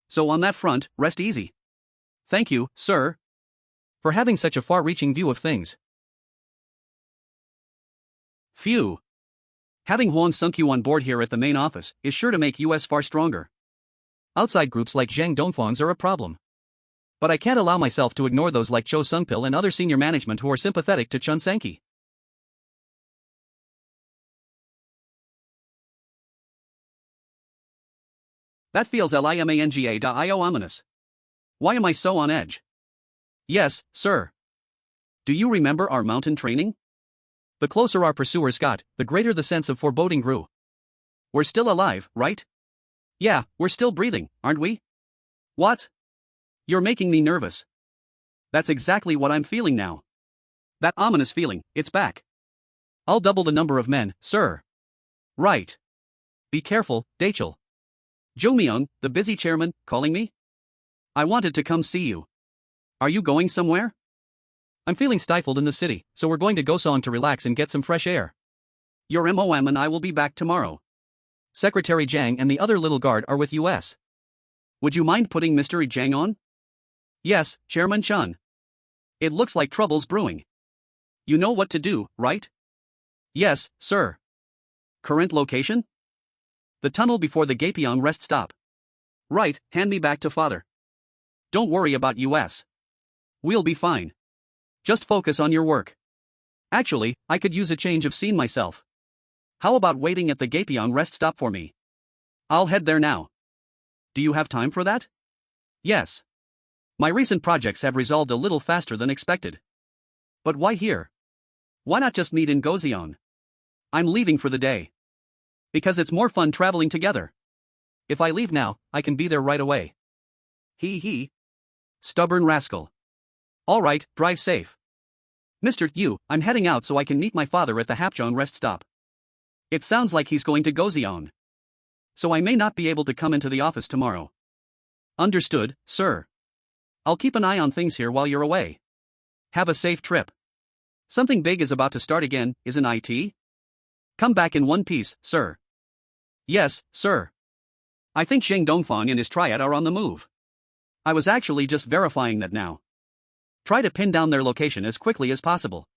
So on that front, rest easy. Thank you, sir, for having such a far-reaching view of things. Phew. Having Hwang Sung-kyu on board here at the main office is sure to make US far stronger. Outside groups like Zhang Dongfang's are a problem. But I can't allow myself to ignore those like Cho Sung-pil and other senior management who are sympathetic to Chun Sang-ki. That feels limanga.io ominous. Why am I so on edge? Yes, sir. Do you remember our mountain training? The closer our pursuers got, the greater the sense of foreboding grew. We're still alive, right? Yeah, we're still breathing, aren't we? What? You're making me nervous. That's exactly what I'm feeling now. That ominous feeling, it's back. I'll double the number of men, sir. Right. Be careful, Dachel. Jo Myung, the busy chairman, calling me? I wanted to come see you. Are you going somewhere? I'm feeling stifled in the city, so we're going to Gosong to relax and get some fresh air. Your MOM and I will be back tomorrow. Secretary Jang and the other little guard are with US. Would you mind putting Mr. Jang on? Yes, Chairman Chun. It looks like trouble's brewing. You know what to do, right? Yes, sir. Current location? The tunnel before the Gapyeong rest stop. Right, hand me back to father. Don't worry about US. We'll be fine. Just focus on your work. Actually, I could use a change of scene myself. How about waiting at the Gapyeong rest stop for me? I'll head there now. Do you have time for that? Yes. My recent projects have resolved a little faster than expected. But why here? Why not just meet in Goseon? I'm leaving for the day. Because it's more fun traveling together. If I leave now, I can be there right away. He. Stubborn rascal. All right, drive safe. Mr. Yu, I'm heading out so I can meet my father at the Hapjeong rest stop. It sounds like he's going to Goseon. So I may not be able to come into the office tomorrow. Understood, sir. I'll keep an eye on things here while you're away. Have a safe trip. Something big is about to start again, isn't it? Come back in one piece, sir. Yes, sir. I think Sheng Dongfang and his triad are on the move. I was actually just verifying that now. Try to pin down their location as quickly as possible.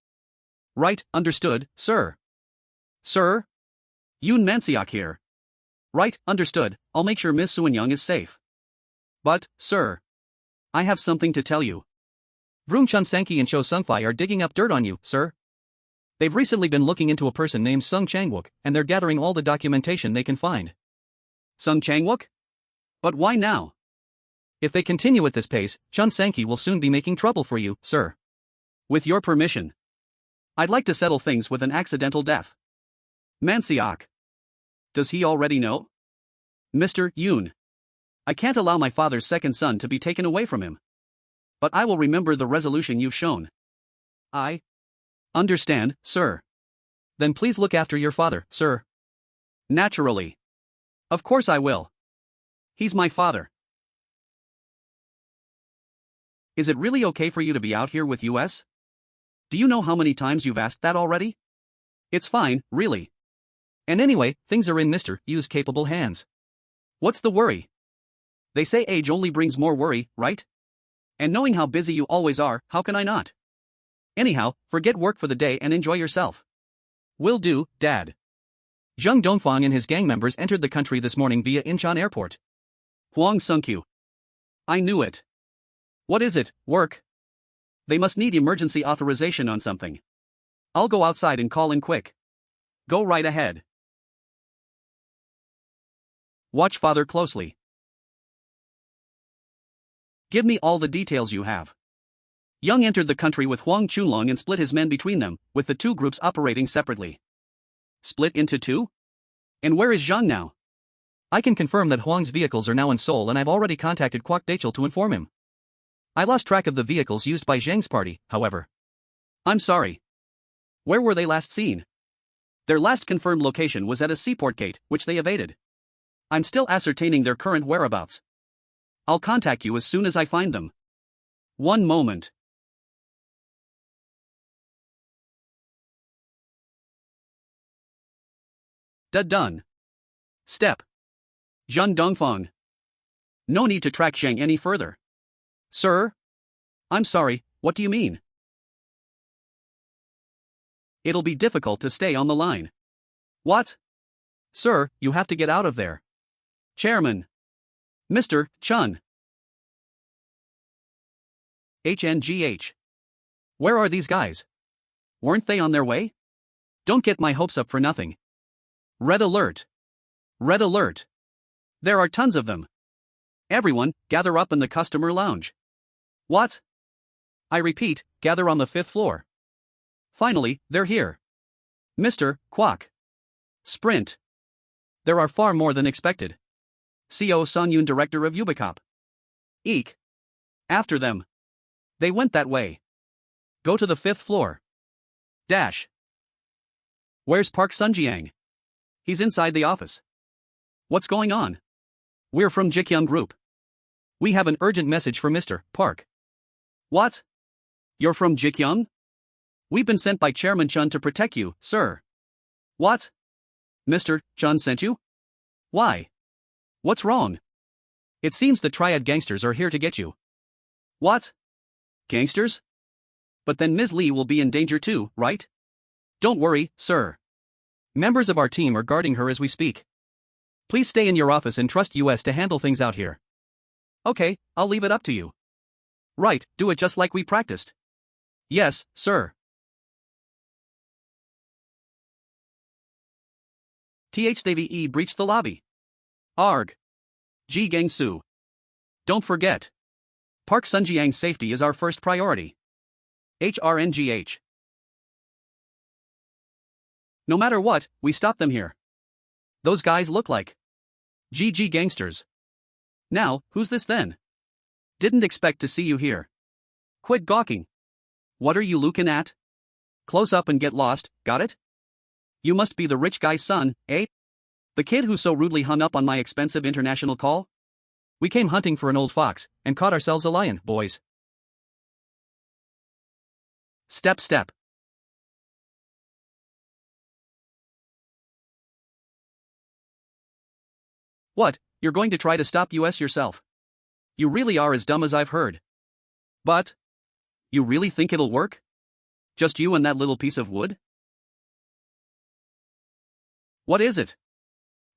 Right, understood, sir. Sir? Yoon Manseok here. Right, understood, I'll make sure Ms. Suenyang is safe. But, sir, I have something to tell you. Vroom Chun Sankey and Cho Sungfai are digging up dirt on you, sir. They've recently been looking into a person named Seong Chang Ook, and they're gathering all the documentation they can find. Seong Chang-wook? But why now? If they continue at this pace, Chun Sankey will soon be making trouble for you, sir. With your permission. I'd like to settle things with an accidental death. Manseok. Does he already know? Mr. Yoon. I can't allow my father's second son to be taken away from him. But I will remember the resolution you've shown. I understand, sir. Then please look after your father, sir. Naturally. Of course I will. He's my father. Is it really okay for you to be out here with US? Do you know how many times you've asked that already? It's fine, really. And anyway, things are in Mr. Yu's capable hands. What's the worry? They say age only brings more worry, right? And knowing how busy you always are, how can I not? Anyhow, forget work for the day and enjoy yourself. Will do, Dad. Zheng Dongfang and his gang members entered the country this morning via Incheon Airport. Huang Sungkyu. I knew it. What is it, work? They must need emergency authorization on something. I'll go outside and call in quick. Go right ahead. Watch father closely. Give me all the details you have. Young entered the country with Huang Chunlong and split his men between them, with the two groups operating separately. Split into two? And where is Zhang now? I can confirm that Huang's vehicles are now in Seoul and I've already contacted Kwok Dachel to inform him. I lost track of the vehicles used by Zhang's party, however. I'm sorry. Where were they last seen? Their last confirmed location was at a seaport gate, which they evaded. I'm still ascertaining their current whereabouts. I'll contact you as soon as I find them. One moment. Done. Step. Zheng Dongfang. No need to track Zheng any further. Sir? I'm sorry, what do you mean? It'll be difficult to stay on the line. What? Sir, you have to get out of there. Chairman. Mr. Chun. HNGH. Where are these guys? Weren't they on their way? Don't get my hopes up for nothing. Red alert. Red alert. There are tons of them. Everyone, gather up in the customer lounge. What? I repeat, gather on the 5th floor. Finally, they're here. Mr. Kwok. Sprint. There are far more than expected. CO Sonyun, director of Ubicop. Eek. After them. They went that way. Go to the 5th floor. Dash. Where's Park Sunjiang? He's inside the office. What's going on? We're from Ji Gyoung Group. We have an urgent message for Mr. Park. What? You're from Ji Gyoung? We've been sent by Chairman Chun to protect you, sir. What? Mr. Chun sent you? Why? What's wrong? It seems the Triad gangsters are here to get you. What? Gangsters? But then Ms. Lee will be in danger too, right? Don't worry, sir. Members of our team are guarding her as we speak. Please stay in your office and trust us to handle things out here. Okay, I'll leave it up to you. Right, do it just like we practiced. Yes, sir. THVE breached the lobby. Arg. Ji Gang Soo. Don't forget. Park Sunjiang's safety is our first priority. HRNGH. No matter what, we stop them here. Those guys look like GG gangsters. Now, who's this then? Didn't expect to see you here. Quit gawking. What are you looking at? Close up and get lost, got it? You must be the rich guy's son, eh? The kid who so rudely hung up on my expensive international call? We came hunting for an old fox, and caught ourselves a lion, boys. Step. What, you're going to try to stop us yourself? You really are as dumb as I've heard. But you really think it'll work? Just you and that little piece of wood? What is it?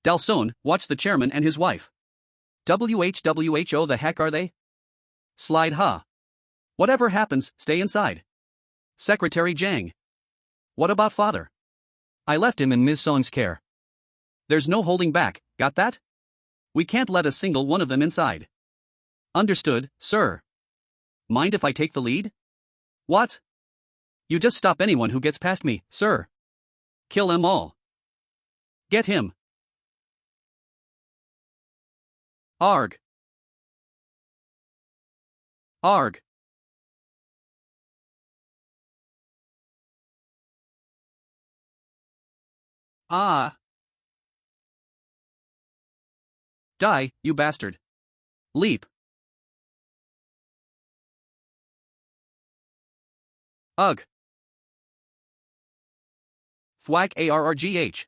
Dalson, watch the chairman and his wife. WHWHO the heck are they? Slide ha. Whatever happens, stay inside. Secretary Jang. What about father? I left him in Ms. Song's care. There's no holding back, got that? We can't let a single one of them inside. Understood, sir. Mind if I take the lead? What? You just stop anyone who gets past me, sir. Kill them all. Get him. Arg. Arg. Ah. Die, you bastard. Leap. Ugh. Thwack ARRGH.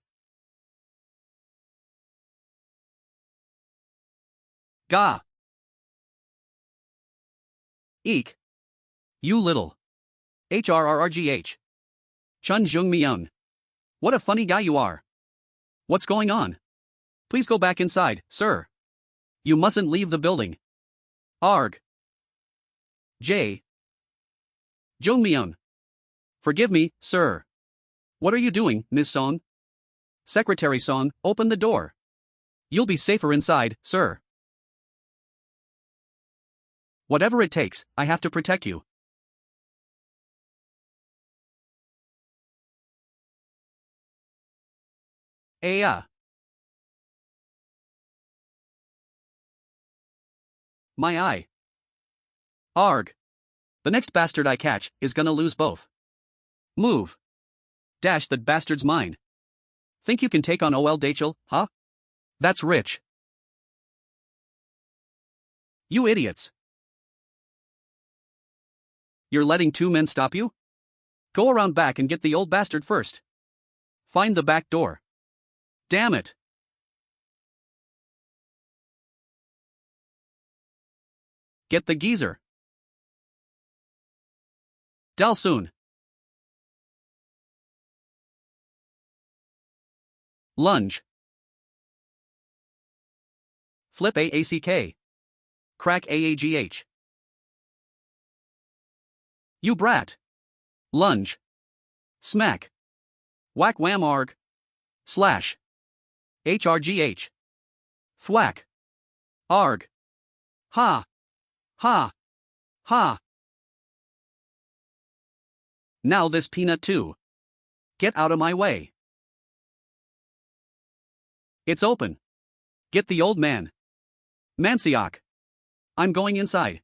Gah. Eek. You little. HRRRGH. Cheon Joong Myung. What a funny guy you are. What's going on? Please go back inside, sir. You mustn't leave the building. Arg. J. Joong Myung. Forgive me, sir. What are you doing, Ms. Song? Secretary Song, open the door. You'll be safer inside, sir. Whatever it takes, I have to protect you. My eye. Arg. The next bastard I catch is gonna lose both. Move. Dash that bastard's mine. Think you can take on OL Dachel, huh? That's rich. You idiots. You're letting two men stop you? Go around back and get the old bastard first. Find the back door. Damn it. Get the geezer. Dalsoon. Lunge. Flip AACK. Crack AAGH. You brat. Lunge. Smack. Whack wham arg. Slash. HRGH. Thwack. Arg. Ha. Ha. Ha. Now this peanut too. Get out of my way. It's open. Get the old man. Mansiok. I'm going inside.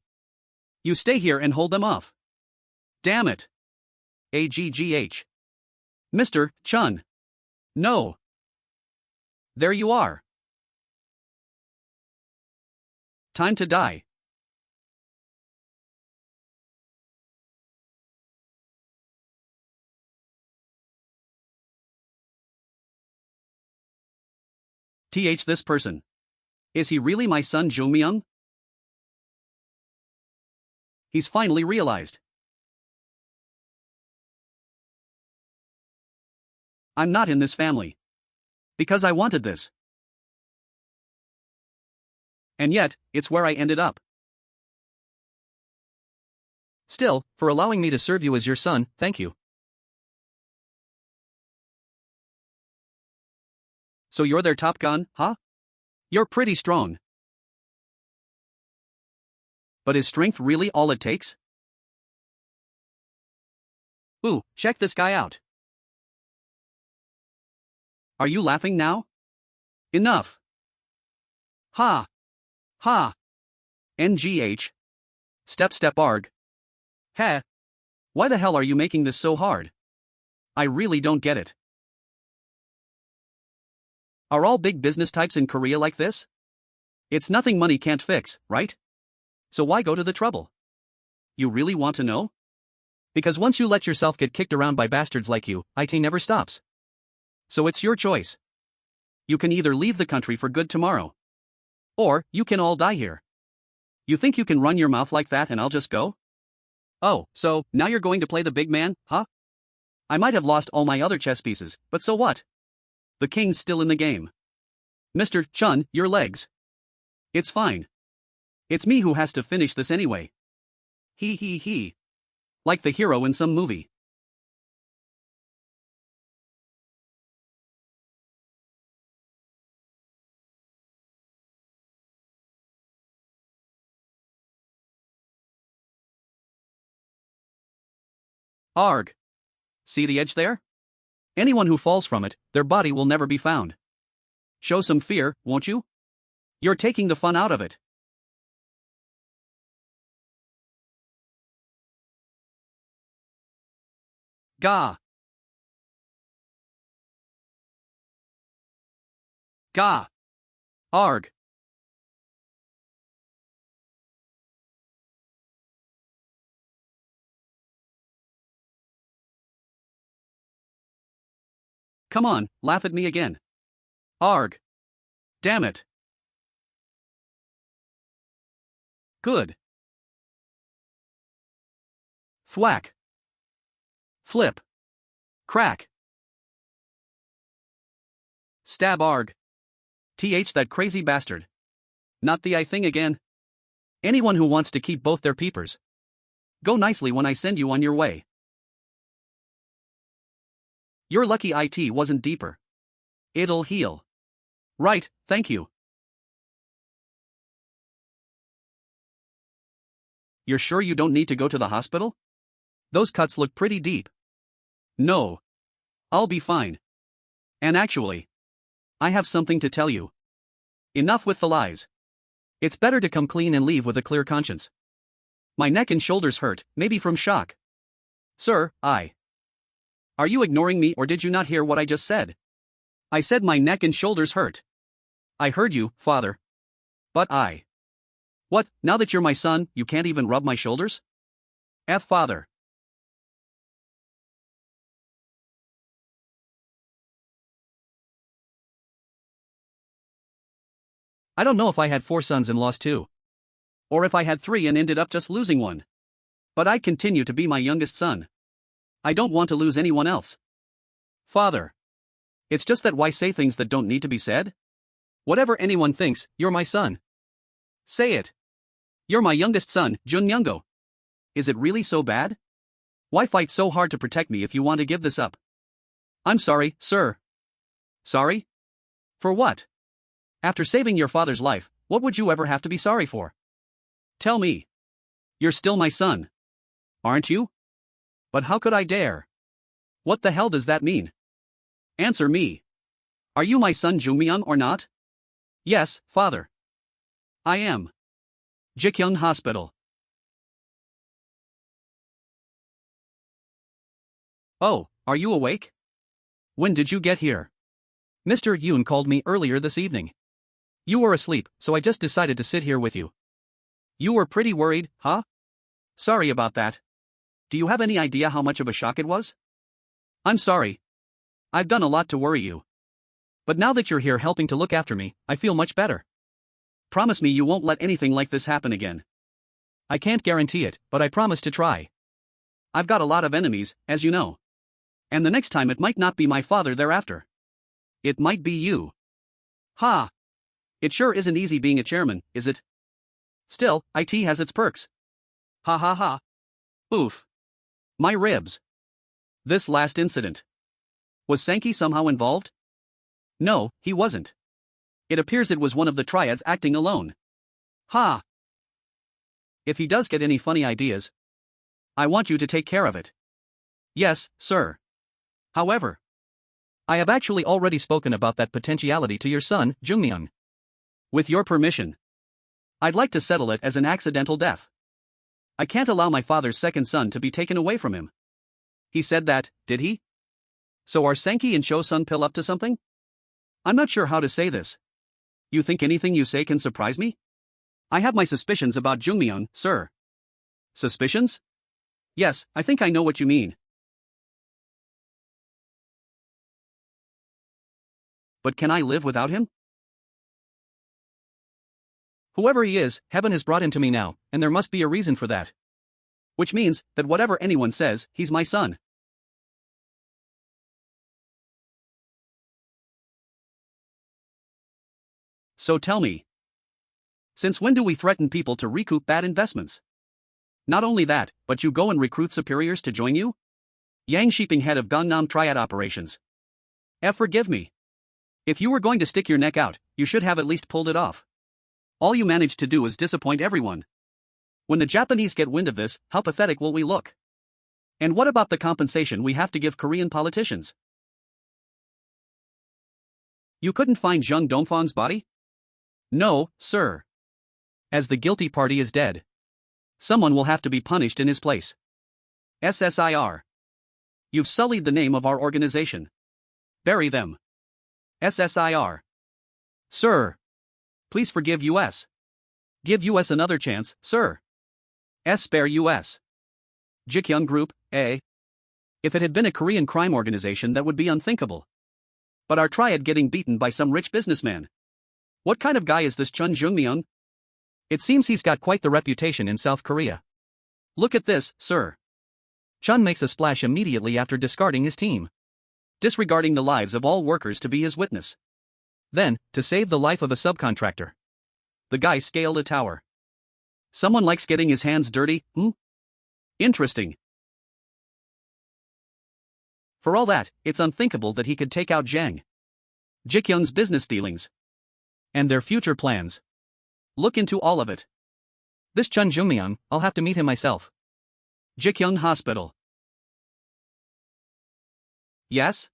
You stay here and hold them off. Damn it. AGGH. Mr. Chun. No. There you are. Time to die. This person. Is he really my son Joong Myung? He's finally realized. I'm not in this family. Because I wanted this. And yet, it's where I ended up. Still, for allowing me to serve you as your son, thank you. So you're their top gun, huh? You're pretty strong. But is strength really all it takes? Ooh, check this guy out. Are you laughing now? Enough. Ha. Ha. NGH. Step arg. Heh. Why the hell are you making this so hard? I really don't get it. Are all big business types in Korea like this? It's nothing money can't fix, right? So why go to the trouble? You really want to know? Because once you let yourself get kicked around by bastards like you, IT never stops. So it's your choice. You can either leave the country for good tomorrow. Or, you can all die here. You think you can run your mouth like that and I'll just go? Oh, so, now you're going to play the big man, huh? I might have lost all my other chess pieces, but so what? The king's still in the game. Mr. Chun, your legs. It's fine. It's me who has to finish this anyway. He. Like the hero in some movie. Arg. See the edge there? Anyone who falls from it, their body will never be found. Show some fear, won't you? You're taking the fun out of it. Ga. Ga. Arg. Come on, laugh at me again. Arg. Damn it. Good. Thwack. Flip. Crack. Stab arg. That crazy bastard. Not the I thing again. Anyone who wants to keep both their peepers. Go nicely when I send you on your way. You're lucky IT wasn't deeper. It'll heal. Right, thank you. You're sure you don't need to go to the hospital? Those cuts look pretty deep. No. I'll be fine. And actually, I have something to tell you. Enough with the lies. It's better to come clean and leave with a clear conscience. My neck and shoulders hurt, maybe from shock. Sir, Are you ignoring me or did you not hear what I just said? I said my neck and shoulders hurt. I heard you, father. But What, now that you're my son, you can't even rub my shoulders? Father. I don't know if I had 4 sons and lost 2. Or if I had 3 and ended up just losing 1. But I continue to be my youngest son. I don't want to lose anyone else. Father. It's just that why say things that don't need to be said? Whatever anyone thinks, you're my son. Say it. You're my youngest son, Jun Myungo. Is it really so bad? Why fight so hard to protect me if you want to give this up? I'm sorry, sir. Sorry? For what? After saving your father's life, what would you ever have to be sorry for? Tell me. You're still my son. Aren't you? But how could I dare? What the hell does that mean? Answer me. Are you my son Joong Myung or not? Yes, father. I am. Ji Gyoung Hospital. Oh, are you awake? When did you get here? Mr. Yoon called me earlier this evening. You were asleep, so I just decided to sit here with you. You were pretty worried, huh? Sorry about that. Do you have any idea how much of a shock it was? I'm sorry. I've done a lot to worry you. But now that you're here helping to look after me, I feel much better. Promise me you won't let anything like this happen again. I can't guarantee it, but I promise to try. I've got a lot of enemies, as you know. And the next time it might not be my father thereafter. It might be you. Ha! It sure isn't easy being a chairman, is it? Still, IT has its perks. Ha ha ha. Oof. My ribs. This last incident. Was Sankey somehow involved? No, he wasn't. It appears it was one of the triads acting alone. Ha! If he does get any funny ideas, I want you to take care of it. Yes, sir. However, I have actually already spoken about that potentiality to your son, Joong Myung. With your permission, I'd like to settle it as an accidental death. I can't allow my father's second son to be taken away from him. He said that, did he? So are Sankey and Cho Sun-pil up to something? I'm not sure how to say this. You think anything you say can surprise me? I have my suspicions about Joong Myung, sir. Suspicions? Yes, I think I know what you mean. But can I live without him? Whoever he is, heaven has brought him to me now, and there must be a reason for that. Which means that whatever anyone says, he's my son. So tell me, since when do we threaten people to recoup bad investments? Not only that, but you go and recruit superiors to join you? Yang Shiping, head of Gangnam Triad operations. Forgive me. If you were going to stick your neck out, you should have at least pulled it off. All you managed to do is disappoint everyone. When the Japanese get wind of this, how pathetic will we look? And what about the compensation we have to give Korean politicians? You couldn't find Jung Dongfang's body? No, sir. As the guilty party is dead, someone will have to be punished in his place. SSIR. You've sullied the name of our organization. Bury them. SSIR. Sir. Please forgive US. Give US another chance, sir. Spare US. Ji Gyoung Group, eh? If it had been a Korean crime organization, that would be unthinkable. But our triad getting beaten by some rich businessman. What kind of guy is this Cheon Joong Myung? It seems he's got quite the reputation in South Korea. Look at this, sir. Chun makes a splash immediately after discarding his team. Disregarding the lives of all workers to be his witness. Then, to save the life of a subcontractor, the guy scaled a tower. Someone likes getting his hands dirty, Interesting. For all that, it's unthinkable that he could take out Ji Gyoung's business dealings. And their future plans. Look into all of it. This Cheon Joong Myung, I'll have to meet him myself. Ji Gyoung Hospital. Yes?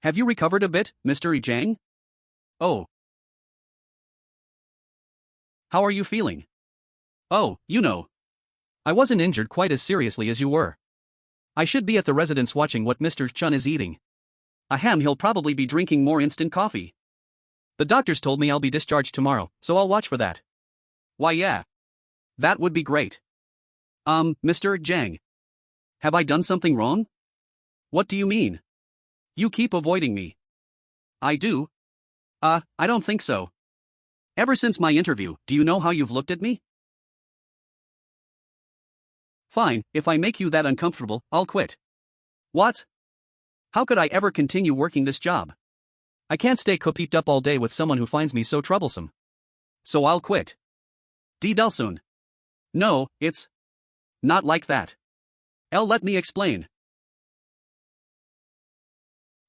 Have you recovered a bit, Mr. Lee Jang? Oh. How are you feeling? Oh, you know. I wasn't injured quite as seriously as you were. I should be at the residence watching what Mr. Chun is eating. Ahem, he'll probably be drinking more instant coffee. The doctors told me I'll be discharged tomorrow, so I'll watch for that. Why yeah. That would be great. Mr. Jang. Have I done something wrong? What do you mean? You keep avoiding me. I do? I don't think so. Ever since my interview, do you know how you've looked at me? Fine, if I make you that uncomfortable, I'll quit. What? How could I ever continue working this job? I can't stay cooped up all day with someone who finds me so troublesome. So I'll quit. Delsun. No, it's not like that. Let me explain.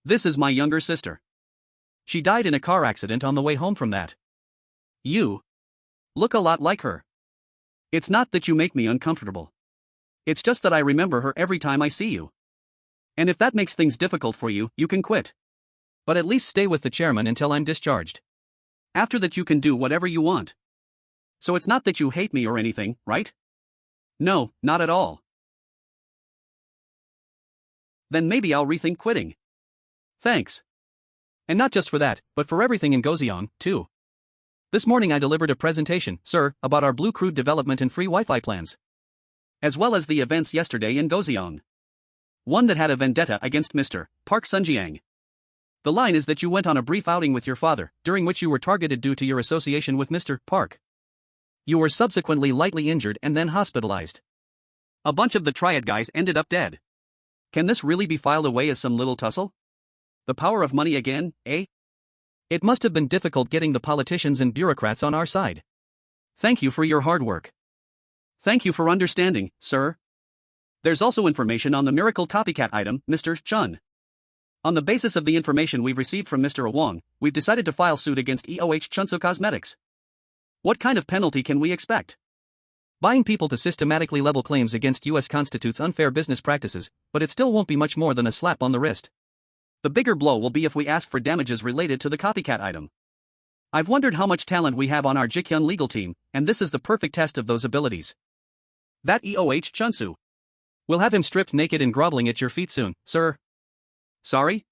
This is my younger sister. She died in a car accident on the way home from that. You look a lot like her. It's not that you make me uncomfortable. It's just that I remember her every time I see you. And if that makes things difficult for you, you can quit. But at least stay with the chairman until I'm discharged. After that you can do whatever you want. So it's not that you hate me or anything, right? No, not at all. Then maybe I'll rethink quitting. Thanks. And not just for that, but for everything in Goseong, too. This morning I delivered a presentation, sir, about our blue crude development and free Wi-Fi plans. As well as the events yesterday in Goseong. One that had a vendetta against Mr. Park Sun-jiang. The line is that you went on a brief outing with your father, during which you were targeted due to your association with Mr. Park. You were subsequently lightly injured and then hospitalized. A bunch of the triad guys ended up dead. Can this really be filed away as some little tussle? The power of money again, eh? It must have been difficult getting the politicians and bureaucrats on our side. Thank you for your hard work. Thank you for understanding, sir. There's also information on the miracle copycat item, Mr. Chun. On the basis of the information we've received from Mr. Wong, we've decided to file suit against EOH Chunso Cosmetics. What kind of penalty can we expect? Buying people to systematically level claims against US constitutes unfair business practices, but it still won't be much more than a slap on the wrist. The bigger blow will be if we ask for damages related to the copycat item. I've wondered how much talent we have on our Ji Gyoung legal team, and this is the perfect test of those abilities. That EOH Chunsu. We'll have him stripped naked and groveling at your feet soon, sir. Sorry?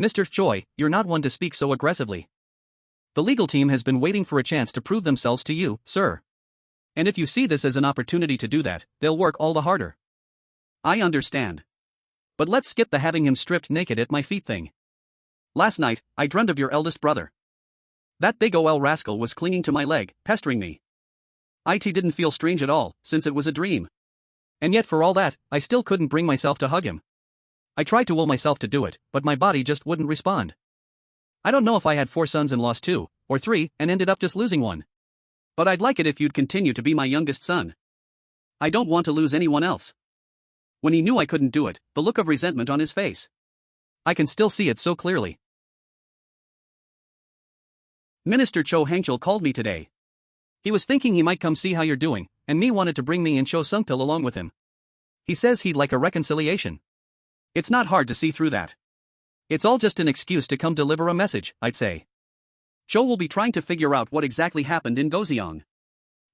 Mr. Choi, you're not one to speak so aggressively. The legal team has been waiting for a chance to prove themselves to you, sir. And if you see this as an opportunity to do that, they'll work all the harder. I understand. But let's skip the having him stripped naked at my feet thing. Last night, I dreamt of your eldest brother. That big OL rascal was clinging to my leg, pestering me. It didn't feel strange at all, since it was a dream. And yet for all that, I still couldn't bring myself to hug him. I tried to will myself to do it, but my body just wouldn't respond. I don't know if I had 4 sons and lost 2, or 3, and ended up just losing 1. But I'd like it if you'd continue to be my youngest son. I don't want to lose anyone else. When he knew I couldn't do it, the look of resentment on his face. I can still see it so clearly. Minister Cho Hangchul called me today. He was thinking he might come see how you're doing, and me wanted to bring me and Cho Sungpil along with him. He says he'd like a reconciliation. It's not hard to see through that. It's all just an excuse to come deliver a message, I'd say. Cho will be trying to figure out what exactly happened in Goseong.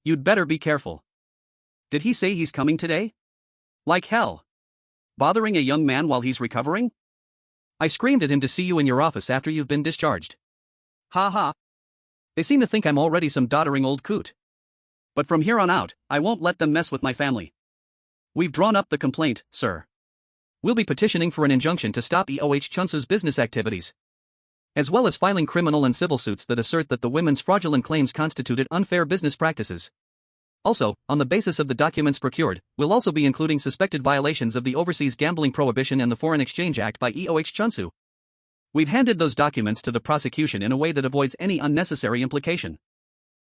You'd better be careful. Did he say he's coming today? Like hell. Bothering a young man while he's recovering? I screamed at him to see you in your office after you've been discharged. Ha ha. They seem to think I'm already some doddering old coot. But from here on out, I won't let them mess with my family. We've drawn up the complaint, sir. We'll be petitioning for an injunction to stop EOH Chunso's business activities, as well as filing criminal and civil suits that assert that the women's fraudulent claims constituted unfair business practices. Also, on the basis of the documents procured, we'll also be including suspected violations of the Overseas Gambling Prohibition and the Foreign Exchange Act by EOH Chunso. We've handed those documents to the prosecution in a way that avoids any unnecessary implication.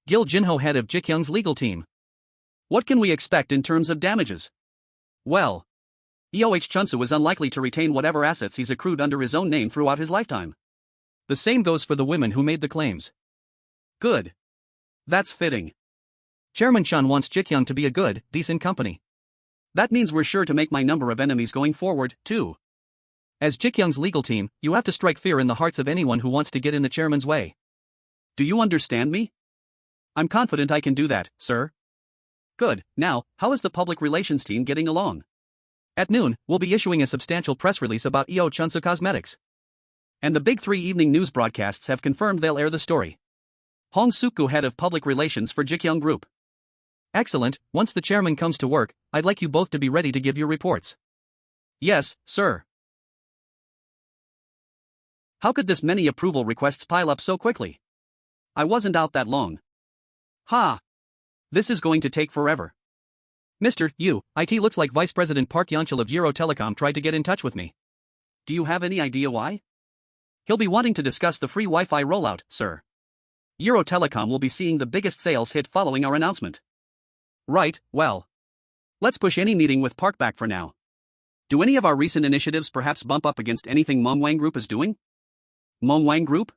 Gil Jinho, head of Ji Gyoung's legal team. What can we expect in terms of damages? Well, EOH Chunso is unlikely to retain whatever assets he's accrued under his own name throughout his lifetime. The same goes for the women who made the claims. Good. That's fitting. Chairman Chun wants Ji Gyoung to be a good, decent company. That means we're sure to make my number of enemies going forward, too. As Ji Gyoung's legal team, you have to strike fear in the hearts of anyone who wants to get in the chairman's way. Do you understand me? I'm confident I can do that, sir. Good. Now, how is the public relations team getting along? At noon, we'll be issuing a substantial press release about EO Chunso Cosmetics. And the big 3 evening news broadcasts have confirmed they'll air the story. Hong Suk-gu, head of public relations for Ji Gyoung Group. Excellent. Once the chairman comes to work, I'd like you both to be ready to give your reports. Yes, sir. How could this many approval requests pile up so quickly? I wasn't out that long. Ha! This is going to take forever. Mr. Yu, it looks like Vice President Park Yeonchul of Euro Telecom tried to get in touch with me. Do you have any idea why? He'll be wanting to discuss the free Wi-Fi rollout, sir. Euro Telecom will be seeing the biggest sales hit following our announcement. Right, well. Let's push any meeting with Park back for now. Do any of our recent initiatives perhaps bump up against anything Mongwang Group is doing? Mongwang Group?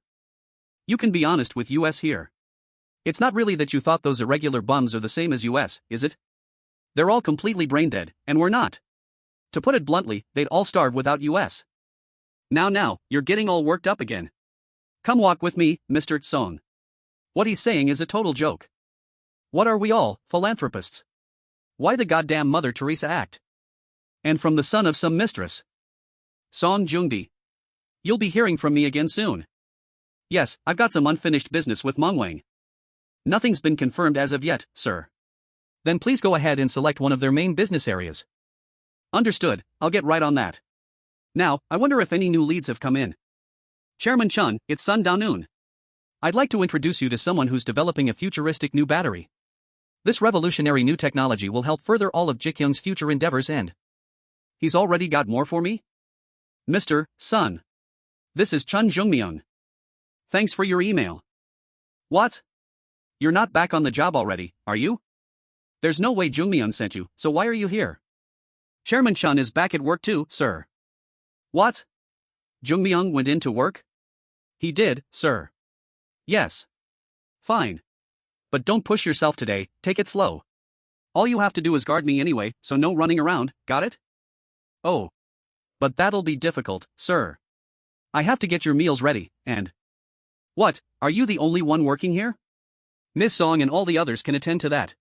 You can be honest with US here. It's not really that you thought those irregular bums are the same as US, is it? They're all completely brain dead, and we're not. To put it bluntly, they'd all starve without US. Now, you're getting all worked up again. Come walk with me, Mr. Song. What he's saying is a total joke. What are we all, philanthropists? Why the goddamn Mother Teresa act? And from the son of some mistress. Song Jungdi. You'll be hearing from me again soon. Yes, I've got some unfinished business with Mongwang. Nothing's been confirmed as of yet, sir. Then please go ahead and select one of their main business areas. Understood, I'll get right on that. Now, I wonder if any new leads have come in. Chairman Chun, it's Sun Dao-noon. I'd like to introduce you to someone who's developing a futuristic new battery. This revolutionary new technology will help further all of Ji Gyoung's future endeavors and... He's already got more for me? Mr. Sun. This is Cheon Joong Myung. Thanks for your email. What? You're not back on the job already, are you? There's no way Joong Myung sent you, so why are you here? Chairman Chun is back at work too, sir. What? Joong Myung went in to work? He did, sir. Yes. Fine. But don't push yourself today, take it slow. All you have to do is guard me anyway, so no running around, got it? Oh. But that'll be difficult, sir. I have to get your meals ready, and... What, are you the only one working here? Miss Song and all the others can attend to that.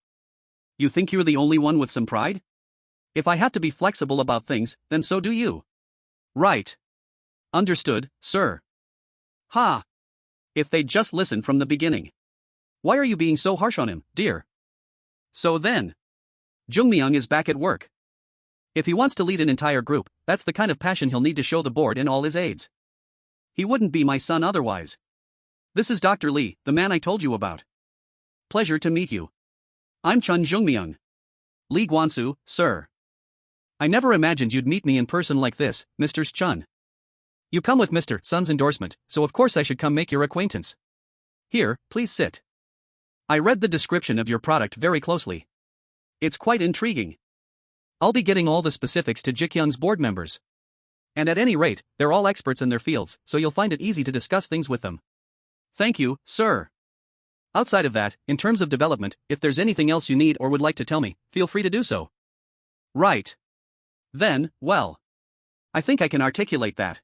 You think you're the only one with some pride? If I have to be flexible about things, then so do you. Right. Understood, sir. Ha! If they'd just listened from the beginning. Why are you being so harsh on him, dear? So then, Joong Myung is back at work. If he wants to lead an entire group, that's the kind of passion he'll need to show the board and all his aides. He wouldn't be my son otherwise. This is Dr. Lee, the man I told you about. Pleasure to meet you. I'm Cheon Joong Myung. Lee Guansu, sir. I never imagined you'd meet me in person like this, Mr. Chun. You come with Mr. Sun's endorsement, so of course I should come make your acquaintance. Here, please sit. I read the description of your product very closely. It's quite intriguing. I'll be getting all the specifics to Ji Gyoung's board members. And at any rate, they're all experts in their fields, so you'll find it easy to discuss things with them. Thank you, sir. Outside of that, in terms of development, if there's anything else you need or would like to tell me, feel free to do so. Right. Then, well, I think I can articulate that.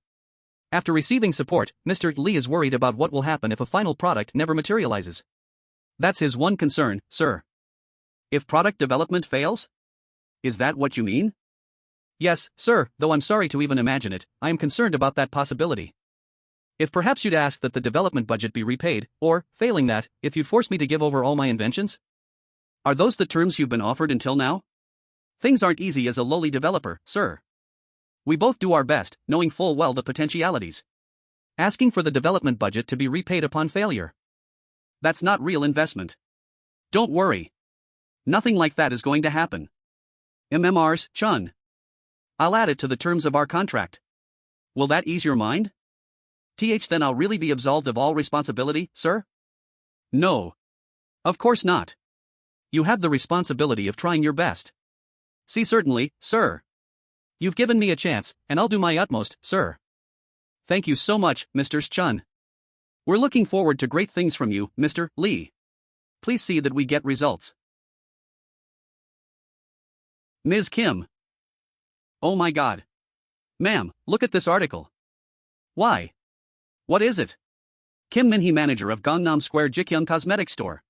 After receiving support, Mr. Lee is worried about what will happen if a final product never materializes. That's his one concern, sir. If product development fails? Is that what you mean? Yes, sir, though I'm sorry to even imagine it, I am concerned about that possibility. If perhaps you'd ask that the development budget be repaid, or, failing that, if you'd force me to give over all my inventions? Are those the terms you've been offered until now? Things aren't easy as a lowly developer, sir. We both do our best, knowing full well the potentialities. Asking for the development budget to be repaid upon failure. That's not real investment. Don't worry. Nothing like that is going to happen. MMRs, Chun. I'll add it to the terms of our contract. Will that ease your mind? Then I'll really be absolved of all responsibility, sir? No. Of course not. You have the responsibility of trying your best. See, certainly, sir. You've given me a chance, and I'll do my utmost, sir. Thank you so much, Mr. Chun. We're looking forward to great things from you, Mr. Lee. Please see that we get results. Ms. Kim. Oh my God. Ma'am, look at this article. Why? What is it? Kim Min-hee, manager of Gangnam Square Ji Gyoung Cosmetics Store.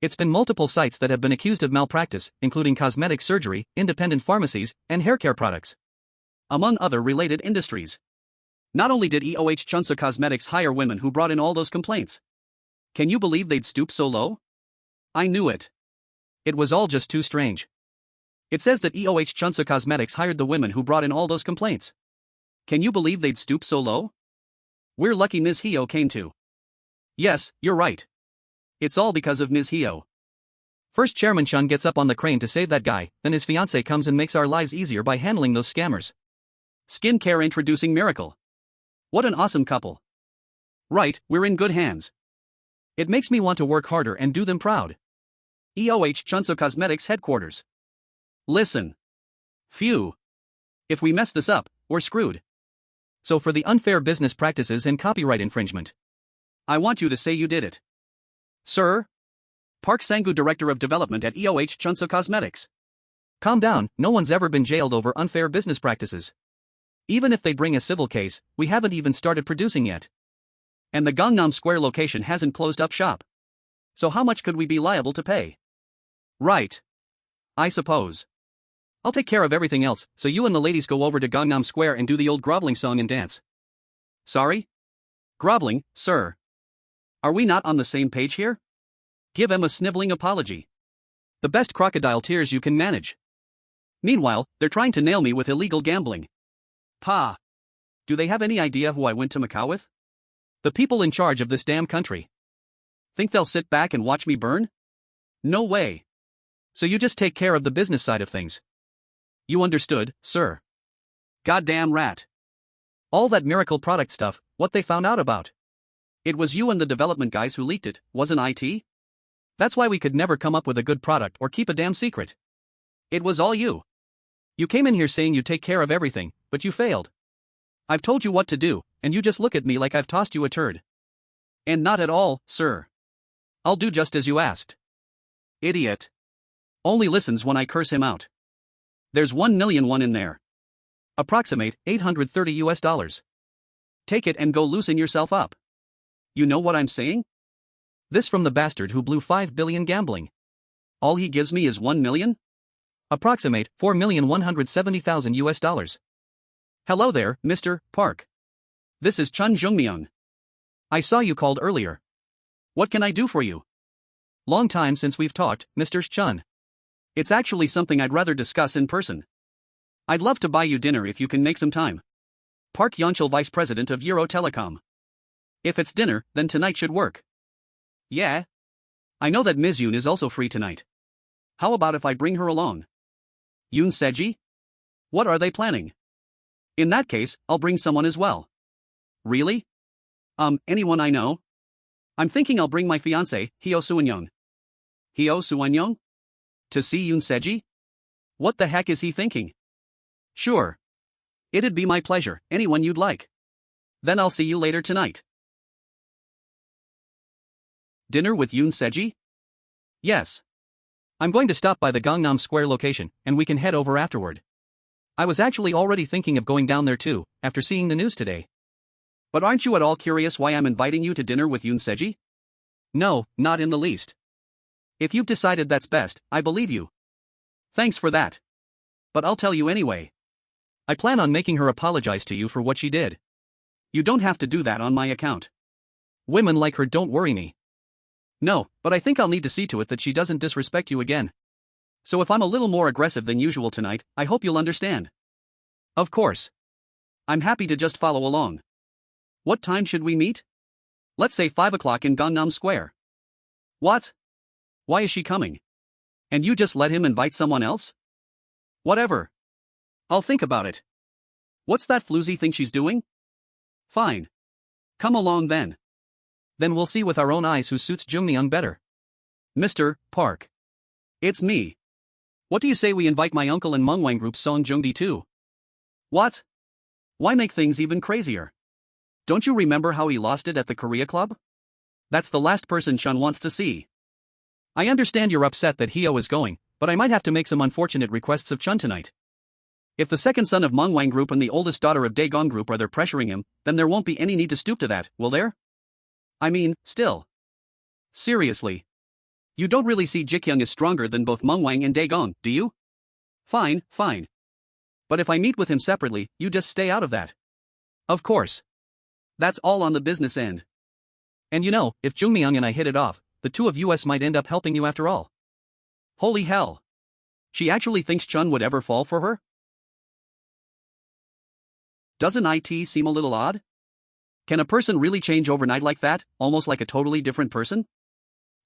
It's been multiple sites that have been accused of malpractice, including cosmetic surgery, independent pharmacies, and haircare products. Among other related industries. Not only did EOH Chunsa Cosmetics hire women who brought in all those complaints. Can you believe they'd stoop so low? I knew it. It was all just too strange. It says that EOH Chunsa Cosmetics hired the women who brought in all those complaints. Can you believe they'd stoop so low? We're lucky Ms. Hyo came to. Yes, you're right. It's all because of Ms. Hyo. First Chairman Chun gets up on the crane to save that guy, then his fiancée comes and makes our lives easier by handling those scammers. Skincare introducing miracle. What an awesome couple. Right, we're in good hands. It makes me want to work harder and do them proud. EOH Chunso Cosmetics headquarters. Listen. Phew. If we mess this up, we're screwed. So for the unfair business practices and copyright infringement, I want you to say you did it. Sir? Park Sang-gu, Director of Development at EOH Chunso Cosmetics. Calm down, no one's ever been jailed over unfair business practices. Even if they bring a civil case, we haven't even started producing yet. And the Gangnam Square location hasn't closed up shop. So how much could we be liable to pay? Right. I suppose. I'll take care of everything else, so you and the ladies go over to Gangnam Square and do the old groveling song and dance. Sorry? Groveling, sir. Are we not on the same page here? Give him a sniveling apology. The best crocodile tears you can manage. Meanwhile, they're trying to nail me with illegal gambling. Pa. Do they have any idea who I went to Macau with? The people in charge of this damn country. Think they'll sit back and watch me burn? No way. So you just take care of the business side of things. You understood, sir. Goddamn rat. All that miracle product stuff, what they found out about. It was you and the development guys who leaked it, wasn't IT? That's why we could never come up with a good product or keep a damn secret. It was all you. You came in here saying you'd take care of everything, but you failed. I've told you what to do, and you just look at me like I've tossed you a turd. And not at all, sir. I'll do just as you asked. Idiot. Only listens when I curse him out. There's 1,000,001 in there. Approximate $830 US. Take it and go loosen yourself up. You know what I'm saying? This from the bastard who blew 5 billion gambling. All he gives me is 1 million? Approximate $4,170,000 US. Hello there, Mr. Park. This is Cheon Joong Myung. I saw you called earlier. What can I do for you? Long time since we've talked, Mr. Chun. It's actually something I'd rather discuss in person. I'd love to buy you dinner if you can make some time. Park Yonchul, Vice President of Euro Telecom. If it's dinner, then tonight should work. Yeah. I know that Ms. Yoon is also free tonight. How about if I bring her along? Yoon Seji? What are they planning? In that case, I'll bring someone as well. Really? Anyone I know? I'm thinking I'll bring my fiancé, Hyo Suwon-young. Hyo Suwon-young? To see Yoon Seji? What the heck is he thinking? Sure. It'd be my pleasure, anyone you'd like. Then I'll see you later tonight. Dinner with Yoon Seji? Yes. I'm going to stop by the Gangnam Square location, and we can head over afterward. I was actually already thinking of going down there too, after seeing the news today. But aren't you at all curious why I'm inviting you to dinner with Yoon Seji? No, not in the least. If you've decided that's best, I believe you. Thanks for that. But I'll tell you anyway. I plan on making her apologize to you for what she did. You don't have to do that on my account. Women like her don't worry me. No, but I think I'll need to see to it that she doesn't disrespect you again. So if I'm a little more aggressive than usual tonight, I hope you'll understand. Of course. I'm happy to just follow along. What time should we meet? Let's say 5 o'clock in Gangnam Square. What? Why is she coming? And you just let him invite someone else? Whatever. I'll think about it. What's that floozy thing she's doing? Fine. Come along then. Then we'll see with our own eyes who suits Joong Myung better. Mr. Park. It's me. What do you say we invite my uncle and Manhwa Group Song Joong-di too? What? Why make things even crazier? Don't you remember how he lost it at the Korea Club? That's the last person Chun wants to see. I understand you're upset that Hyo is going, but I might have to make some unfortunate requests of Chun tonight. If the second son of Manhwa Group and the oldest daughter of Ji Gyoung Group are there pressuring him, then there won't be any need to stoop to that, will there? I mean, still. Seriously. You don't really see Ji Gyoung as stronger than both Manhwa and Ji Gyoung, do you? Fine, fine. But if I meet with him separately, you just stay out of that. Of course. That's all on the business end. And you know, if Joong Myung and I hit it off, the two of us might end up helping you after all. Holy hell. She actually thinks Chun would ever fall for her? Doesn't it seem a little odd? Can a person really change overnight like that, almost like a totally different person?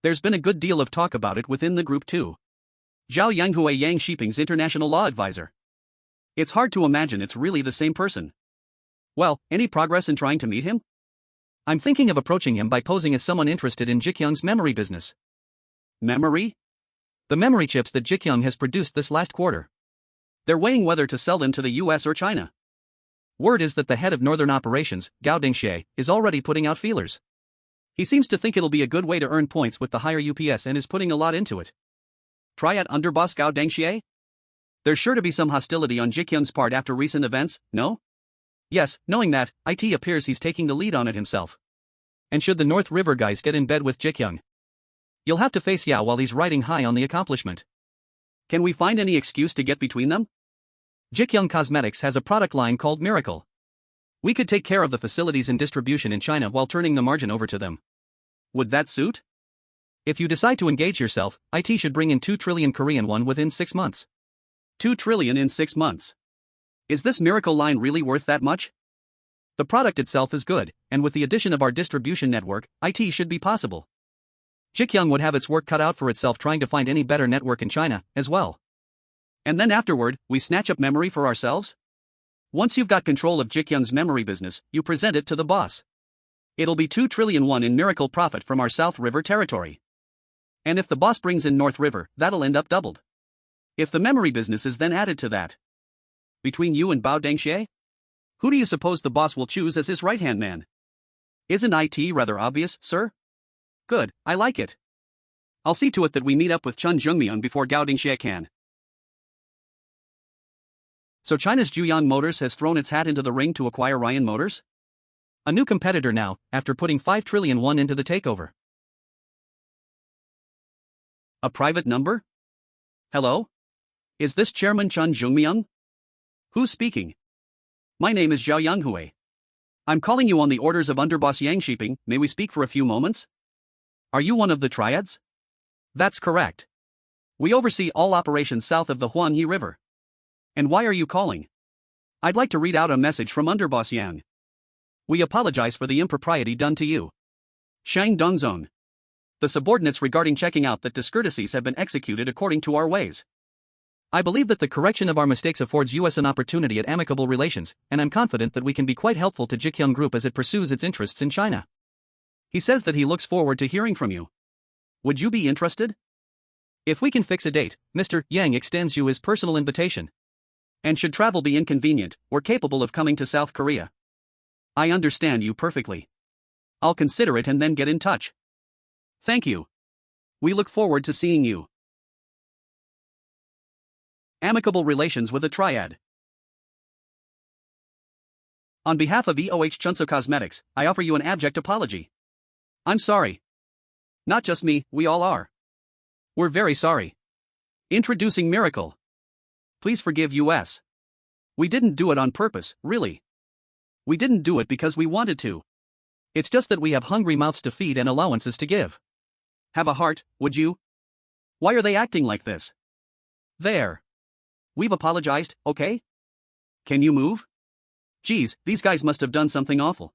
There's been a good deal of talk about it within the group too. Zhao Yanghui Yang Shiping's international law advisor. It's hard to imagine it's really the same person. Well, any progress in trying to meet him? I'm thinking of approaching him by posing as someone interested in Ji Gyoung's memory business. Memory? The memory chips that Ji Gyoung has produced this last quarter. They're weighing whether to sell them to the US or China. Word is that the head of Northern Operations, Gao Dingxie, is already putting out feelers. He seems to think it'll be a good way to earn points with the higher UPS and is putting a lot into it. Try at underboss Gao Dingxie? There's sure to be some hostility on Ji Gyoung's part after recent events, no? Yes, knowing that, it appears he's taking the lead on it himself. And should the North River guys get in bed with Ji Gyoung, you'll have to face Yao while he's riding high on the accomplishment. Can we find any excuse to get between them? Ji Gyoung Cosmetics has a product line called Miracle. We could take care of the facilities and distribution in China while turning the margin over to them. Would that suit? If you decide to engage yourself, IT should bring in 2 trillion Korean won within 6 months. 2 trillion in 6 months. Is this Miracle line really worth that much? The product itself is good, and with the addition of our distribution network, IT should be possible. Ji Gyoung would have its work cut out for itself trying to find any better network in China, as well. And then afterward, we snatch up memory for ourselves? Once you've got control of Ji Gyoung's memory business, you present it to the boss. It'll be 2 trillion won in miracle profit from our South River territory. And if the boss brings in North River, that'll end up doubled. If the memory business is then added to that. Between you and Bao Dengxie? Who do you suppose the boss will choose as his right-hand man? Isn't IT rather obvious, sir? Good, I like it. I'll see to it that we meet up with Cheon Joong Myung before Gao Dingxie can. So China's Juyang Motors has thrown its hat into the ring to acquire Ryan Motors? A new competitor now, after putting 5 trillion won into the takeover. A private number? Hello? Is this Chairman Cheon Joong Myung? Who's speaking? My name is Zhao Yanghui. I'm calling you on the orders of Underboss Yang Shiping. May we speak for a few moments? Are you one of the triads? That's correct. We oversee all operations south of the Huanghe River. And why are you calling? I'd like to read out a message from Underboss Yang. We apologize for the impropriety done to you. Shang Dongzong. The subordinates regarding checking out that discourtesies have been executed according to our ways. I believe that the correction of our mistakes affords us an opportunity at amicable relations, and I'm confident that we can be quite helpful to Ji Gyoung Group as it pursues its interests in China. He says that he looks forward to hearing from you. Would you be interested? If we can fix a date, Mr. Yang extends you his personal invitation. And should travel be inconvenient, we're capable of coming to South Korea. I understand you perfectly. I'll consider it and then get in touch. Thank you. We look forward to seeing you. Amicable relations with a triad. On behalf of EOH Chunso Cosmetics, I offer you an abject apology. I'm sorry. Not just me, we all are. We're very sorry. Introducing Miracle. Please forgive us. We didn't do it on purpose, really. We didn't do it because we wanted to. It's just that we have hungry mouths to feed and allowances to give. Have a heart, would you? Why are they acting like this? There. We've apologized, okay? Can you move? Geez, these guys must have done something awful.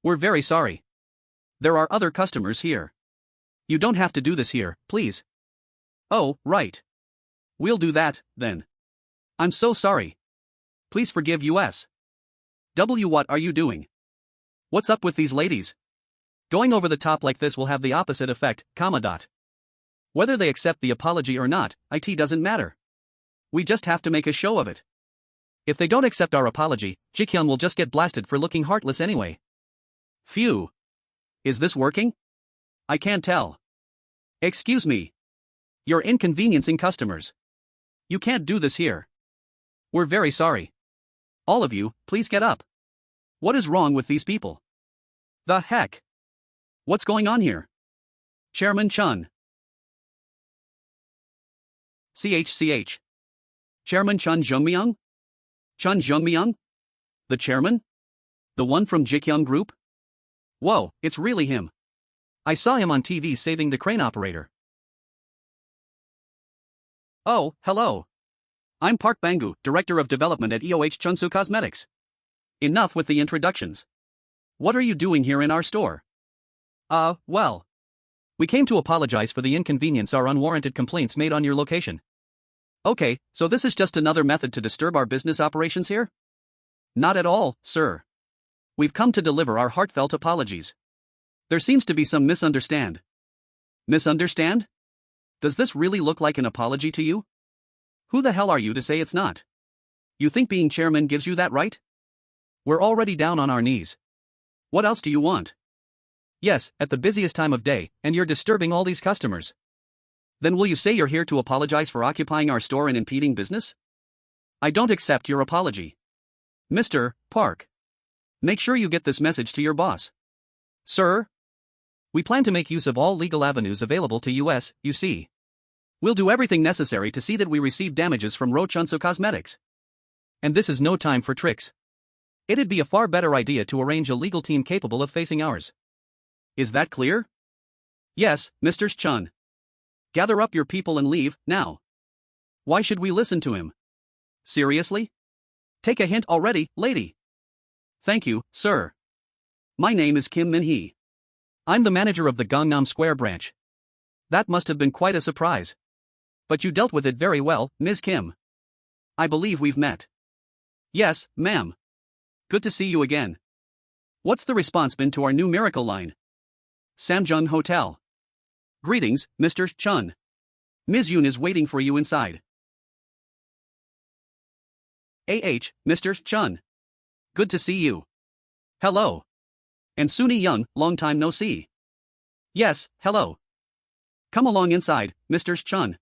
We're very sorry. There are other customers here. You don't have to do this here, please. Oh, right. We'll do that, then. I'm so sorry. Please forgive us. What are you doing? What's up with these ladies? Going over the top like this will have the opposite effect, . Whether they accept the apology or not, it doesn't matter. We just have to make a show of it. If they don't accept our apology, Ji Gyoung will just get blasted for looking heartless anyway. Phew. Is this working? I can't tell. Excuse me. You're inconveniencing customers. You can't do this here. We're very sorry. All of you, please get up. What is wrong with these people? The heck? What's going on here? Chairman Chun. CHCH. Chairman Cheon Joong Myung? Cheon Joong Myung? The chairman? The one from Ji Gyoung Group? Whoa, it's really him. I saw him on TV saving the crane operator. Oh, hello. I'm Park Banggu, Director of Development at EOH Chunso Cosmetics. Enough with the introductions. What are you doing here in our store? Well. We came to apologize for the inconvenience our unwarranted complaints made on your location. Okay, so this is just another method to disturb our business operations here? Not at all, sir. We've come to deliver our heartfelt apologies. There seems to be some misunderstand. Misunderstand? Does this really look like an apology to you? Who the hell are you to say it's not? You think being chairman gives you that right? We're already down on our knees. What else do you want? Yes, at the busiest time of day, and you're disturbing all these customers. Then will you say you're here to apologize for occupying our store and impeding business? I don't accept your apology. Mr. Park. Make sure you get this message to your boss. Sir? We plan to make use of all legal avenues available to us, you see. We'll do everything necessary to see that we receive damages from Ro Chunso Cosmetics. And this is no time for tricks. It'd be a far better idea to arrange a legal team capable of facing ours. Is that clear? Yes, Mr. Chun. Gather up your people and leave, now. Why should we listen to him? Seriously? Take a hint already, lady. Thank you, sir. My name is Kim Min-hee. I'm the manager of the Gangnam Square branch. That must have been quite a surprise. But you dealt with it very well, Ms. Kim. I believe we've met. Yes, ma'am. Good to see you again. What's the response been to our new miracle line? Samjung Hotel. Greetings, Mr. Chun. Ms. Yoon is waiting for you inside. Mr. Chun. Good to see you. Hello. And Suni Young, long time no see. Yes, hello. Come along inside, Mr. Chun.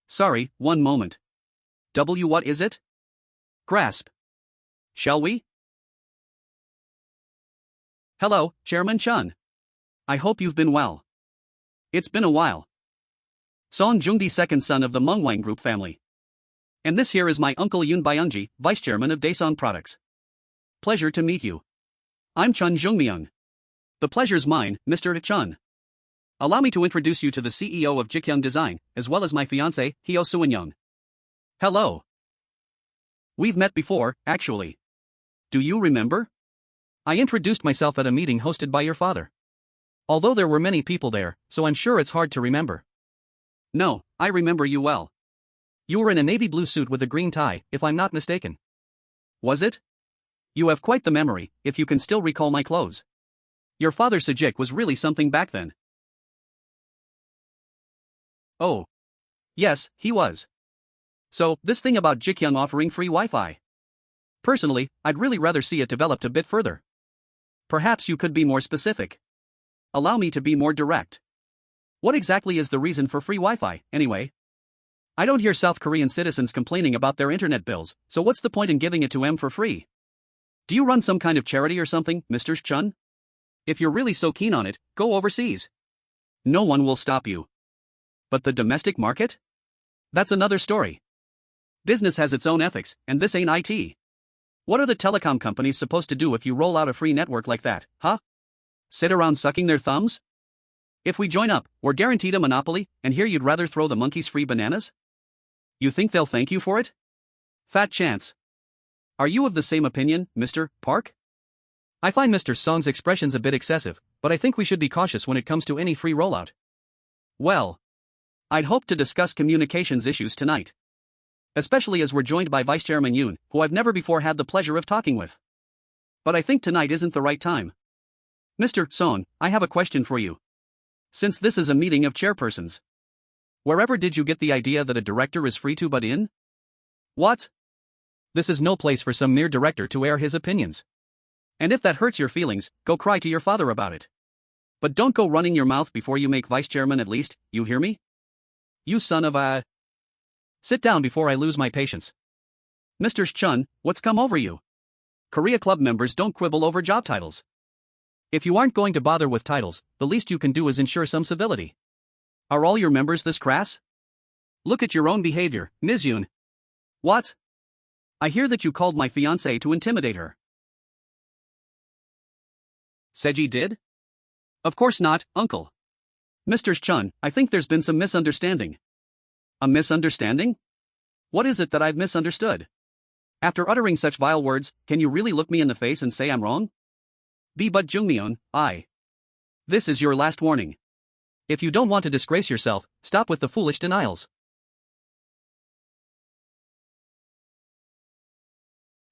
Sorry, one moment. What is it? Grasp. Shall we? Hello, Chairman Chun. I hope you've been well. It's been a while. Seong Jungdi, second son of the Manhwa Group family. And this here is my uncle Yoon Byungji, vice chairman of Daesun Products. Pleasure to meet you. I'm Cheon Joong Myung. The pleasure's mine, Mr. Chun. Allow me to introduce you to the CEO of Ji Gyoung Design, as well as my fiancée, Hyo Suin Young. Hello. We've met before, actually. Do you remember? I introduced myself at a meeting hosted by your father. Although there were many people there, so I'm sure it's hard to remember. No, I remember you well. You were in a navy blue suit with a green tie, if I'm not mistaken. Was it? You have quite the memory, if you can still recall my clothes. Your father Sejik was really something back then. Oh. Yes, he was. So, this thing about Ji Gyoung offering free Wi-Fi. Personally, I'd really rather see it developed a bit further. Perhaps you could be more specific. Allow me to be more direct. What exactly is the reason for free Wi-Fi, anyway? I don't hear South Korean citizens complaining about their internet bills, so what's the point in giving it to them for free? Do you run some kind of charity or something, Mr. Chun? If you're really so keen on it, go overseas. No one will stop you. But the domestic market? That's another story. Business has its own ethics, and this ain't IT. What are the telecom companies supposed to do if you roll out a free network like that, huh? Sit around sucking their thumbs? If we join up, we're guaranteed a monopoly, and here you'd rather throw the monkeys free bananas? You think they'll thank you for it? Fat chance. Are you of the same opinion, Mr. Park? I find Mr. Song's expressions a bit excessive, but I think we should be cautious when it comes to any free rollout. Well, I'd hoped to discuss communications issues tonight. Especially as we're joined by Vice Chairman Yoon, who I've never before had the pleasure of talking with. But I think tonight isn't the right time. Mr. Song, I have a question for you. Since this is a meeting of chairpersons, wherever did you get the idea that a director is free to butt in? What? This is no place for some mere director to air his opinions. And if that hurts your feelings, go cry to your father about it. But don't go running your mouth before you make vice chairman at least, you hear me? You son of a... Sit down before I lose my patience. Mr. Chun, what's come over you? Korea Club members don't quibble over job titles. If you aren't going to bother with titles, the least you can do is ensure some civility. Are all your members this crass? Look at your own behavior, Ms. Yoon. What? I hear that you called my fiancée to intimidate her. Seji did? Of course not, uncle. Mr. Chun, I think there's been some misunderstanding. A misunderstanding? What is it that I've misunderstood? After uttering such vile words, can you really look me in the face and say I'm wrong? But Jungmyeon, This is your last warning. If you don't want to disgrace yourself, stop with the foolish denials.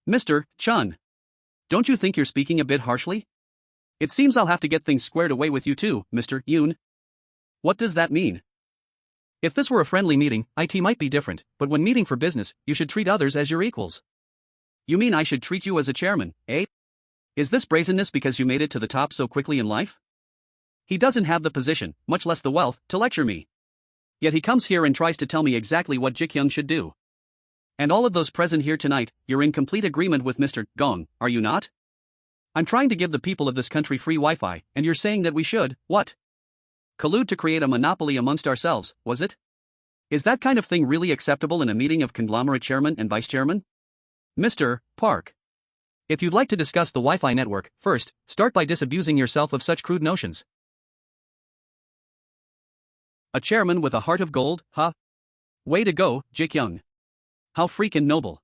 Mr. Chun. Don't you think you're speaking a bit harshly? It seems I'll have to get things squared away with you too, Mr. Yoon. What does that mean? If this were a friendly meeting, IT might be different, but when meeting for business, you should treat others as your equals. You mean I should treat you as a chairman, eh? Is this brazenness because you made it to the top so quickly in life? He doesn't have the position, much less the wealth, to lecture me. Yet he comes here and tries to tell me exactly what Ji Gyoung should do. And all of those present here tonight, you're in complete agreement with Mr. Gong, are you not? I'm trying to give the people of this country free Wi-Fi, and you're saying that we should, what? Collude to create a monopoly amongst ourselves, was it? Is that kind of thing really acceptable in a meeting of conglomerate chairman and vice chairman? Mr. Park. If you'd like to discuss the Wi-Fi network, first, start by disabusing yourself of such crude notions. A chairman with a heart of gold, huh? Way to go, Ji Gyoung. How freaking noble.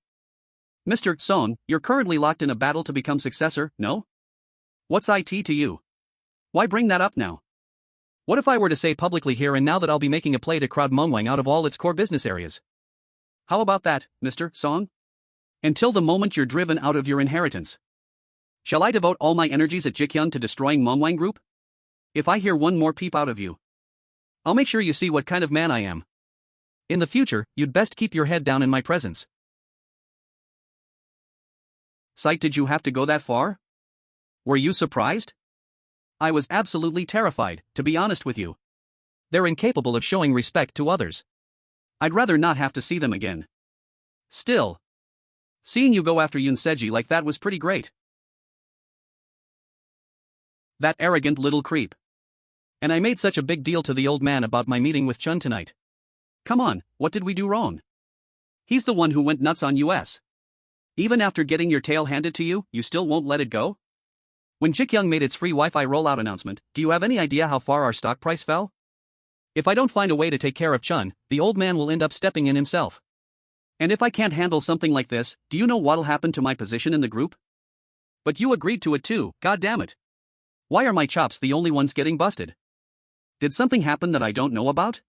Mr. Song, you're currently locked in a battle to become successor, no? What's IT to you? Why bring that up now? What if I were to say publicly here and now that I'll be making a play to crowd Mongwang out of all its core business areas? How about that, Mr. Song? Until the moment you're driven out of your inheritance. Shall I devote all my energies at Ji Gyoung to destroying Mongwang Group? If I hear one more peep out of you, I'll make sure you see what kind of man I am. In the future, you'd best keep your head down in my presence. Sight, did you have to go that far? Were you surprised? I was absolutely terrified, to be honest with you. They're incapable of showing respect to others. I'd rather not have to see them again. Still, seeing you go after Yoon Seji like that was pretty great. That arrogant little creep. And I made such a big deal to the old man about my meeting with Chun tonight. Come on, what did we do wrong? He's the one who went nuts on us. Even after getting your tail handed to you, you still won't let it go? When Ji Gyoung made its free Wi-Fi rollout announcement, do you have any idea how far our stock price fell? If I don't find a way to take care of Chun, the old man will end up stepping in himself. And if I can't handle something like this, do you know what'll happen to my position in the group? But you agreed to it too, god damn it. Why are my chops the only ones getting busted? Did something happen that I don't know about?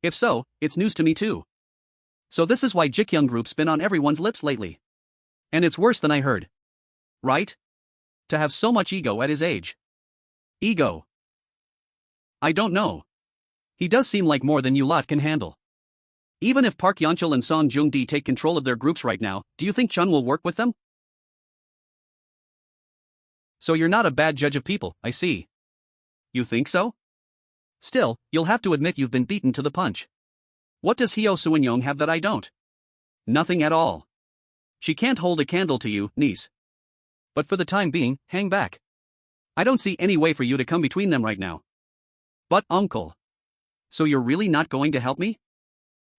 If so, it's news to me too. So this is why Ji Gyoung Group's been on everyone's lips lately. And it's worse than I heard. Right? To have so much ego at his age. Ego. I don't know. He does seem like more than you lot can handle. Even if Park Yeonchul and Song Joong-di take control of their groups right now, do you think Chun will work with them? So you're not a bad judge of people, I see. You think so? Still, you'll have to admit you've been beaten to the punch. What does Hyo Seon-young have that I don't? Nothing at all. She can't hold a candle to you, niece. But for the time being, hang back. I don't see any way for you to come between them right now. But uncle. So you're really not going to help me?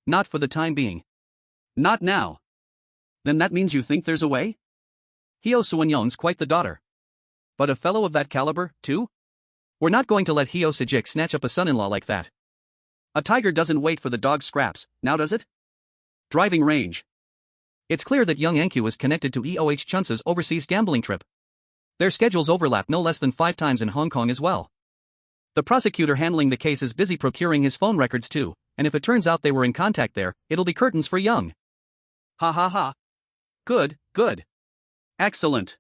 Not for the time being. Not now. Then that means you think there's a way? Hyo Seon-young's quite the daughter. But a fellow of that caliber, too? We're not going to let Hyo Sejik snatch up a son-in-law like that. A tiger doesn't wait for the dog's scraps, now does it? Driving range. It's clear that young Enkyu is connected to EOH Chunsa's overseas gambling trip. Their schedules overlap no less than 5 times in Hong Kong as well. The prosecutor handling the case is busy procuring his phone records too, and if it turns out they were in contact there, it'll be curtains for Young. Ha ha ha. Good, good. Excellent.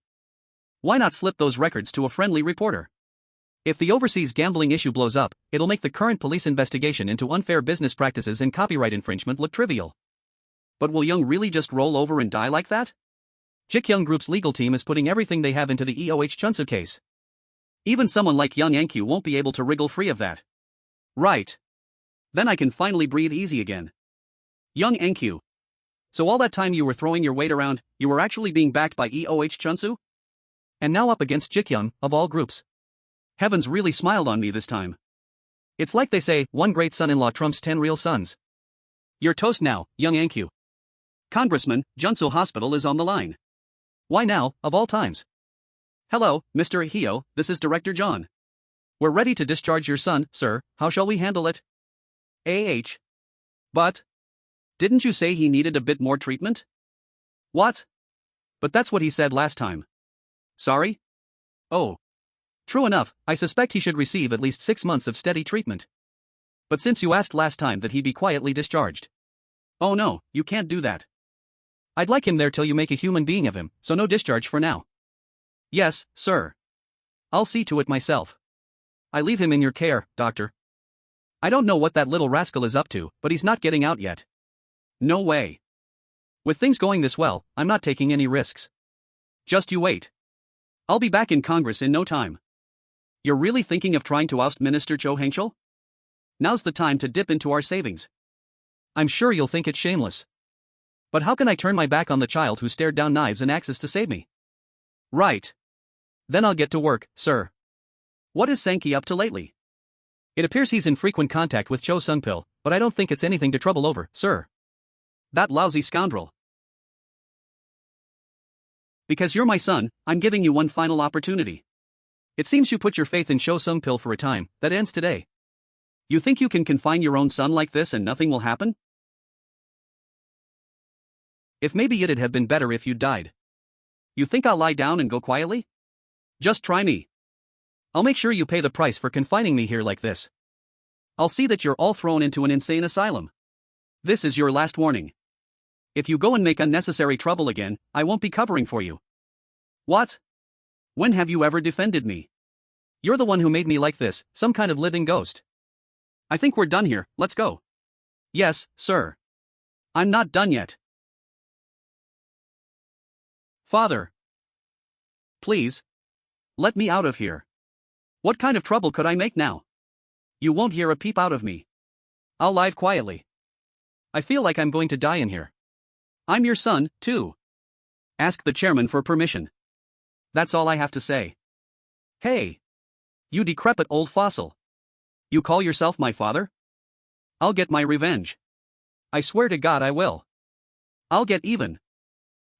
Why not slip those records to a friendly reporter? If the overseas gambling issue blows up, it'll make the current police investigation into unfair business practices and copyright infringement look trivial. But will Young really just roll over and die like that? Ji Gyoung Group's legal team is putting everything they have into the EOH Chunsu case. Even someone like Young Enkyu won't be able to wriggle free of that. Right. Then I can finally breathe easy again. Young Enkyu. So all that time you were throwing your weight around, you were actually being backed by EOH Chunsu? And now up against Ji Gyoung, of all groups. Heavens really smiled on me this time. It's like they say, one great son-in-law trumps 10 real sons. You're toast now, Young Enkyu. Congressman, Junsu Hospital is on the line. Why now, of all times? Hello, Mr. Hyo, this is Director John. We're ready to discharge your son, sir, how shall we handle it? But? Didn't you say he needed a bit more treatment? What? But that's what he said last time. Sorry? Oh. True enough, I suspect he should receive at least 6 months of steady treatment. But since you asked last time that he be quietly discharged. Oh no, you can't do that. I'd like him there till you make a human being of him, so no discharge for now. Yes, sir. I'll see to it myself. I leave him in your care, doctor. I don't know what that little rascal is up to, but he's not getting out yet. No way. With things going this well, I'm not taking any risks. Just you wait. I'll be back in Congress in no time. You're really thinking of trying to oust Minister Cho Hengchul? Now's the time to dip into our savings. I'm sure you'll think it shameless. But how can I turn my back on the child who stared down knives and axes to save me? Right. Then I'll get to work, sir. What is Sankey up to lately? It appears he's in frequent contact with Cho Sung-pil, but I don't think it's anything to trouble over, sir. That lousy scoundrel. Because you're my son, I'm giving you one final opportunity. It seems you put your faith in Cho Sung-pil for a time, that ends today. You think you can confine your own son like this and nothing will happen? If maybe it'd have been better if you'd died. You think I'll lie down and go quietly? Just try me. I'll make sure you pay the price for confining me here like this. I'll see that you're all thrown into an insane asylum. This is your last warning. If you go and make unnecessary trouble again, I won't be covering for you. What? When have you ever defended me? You're the one who made me like this, some kind of living ghost. I think we're done here, let's go. Yes, sir. I'm not done yet. Father. Please. Let me out of here. What kind of trouble could I make now? You won't hear a peep out of me. I'll live quietly. I feel like I'm going to die in here. I'm your son, too. Ask the chairman for permission. That's all I have to say. Hey. You decrepit old fossil. You call yourself my father? I'll get my revenge. I swear to God I will. I'll get even.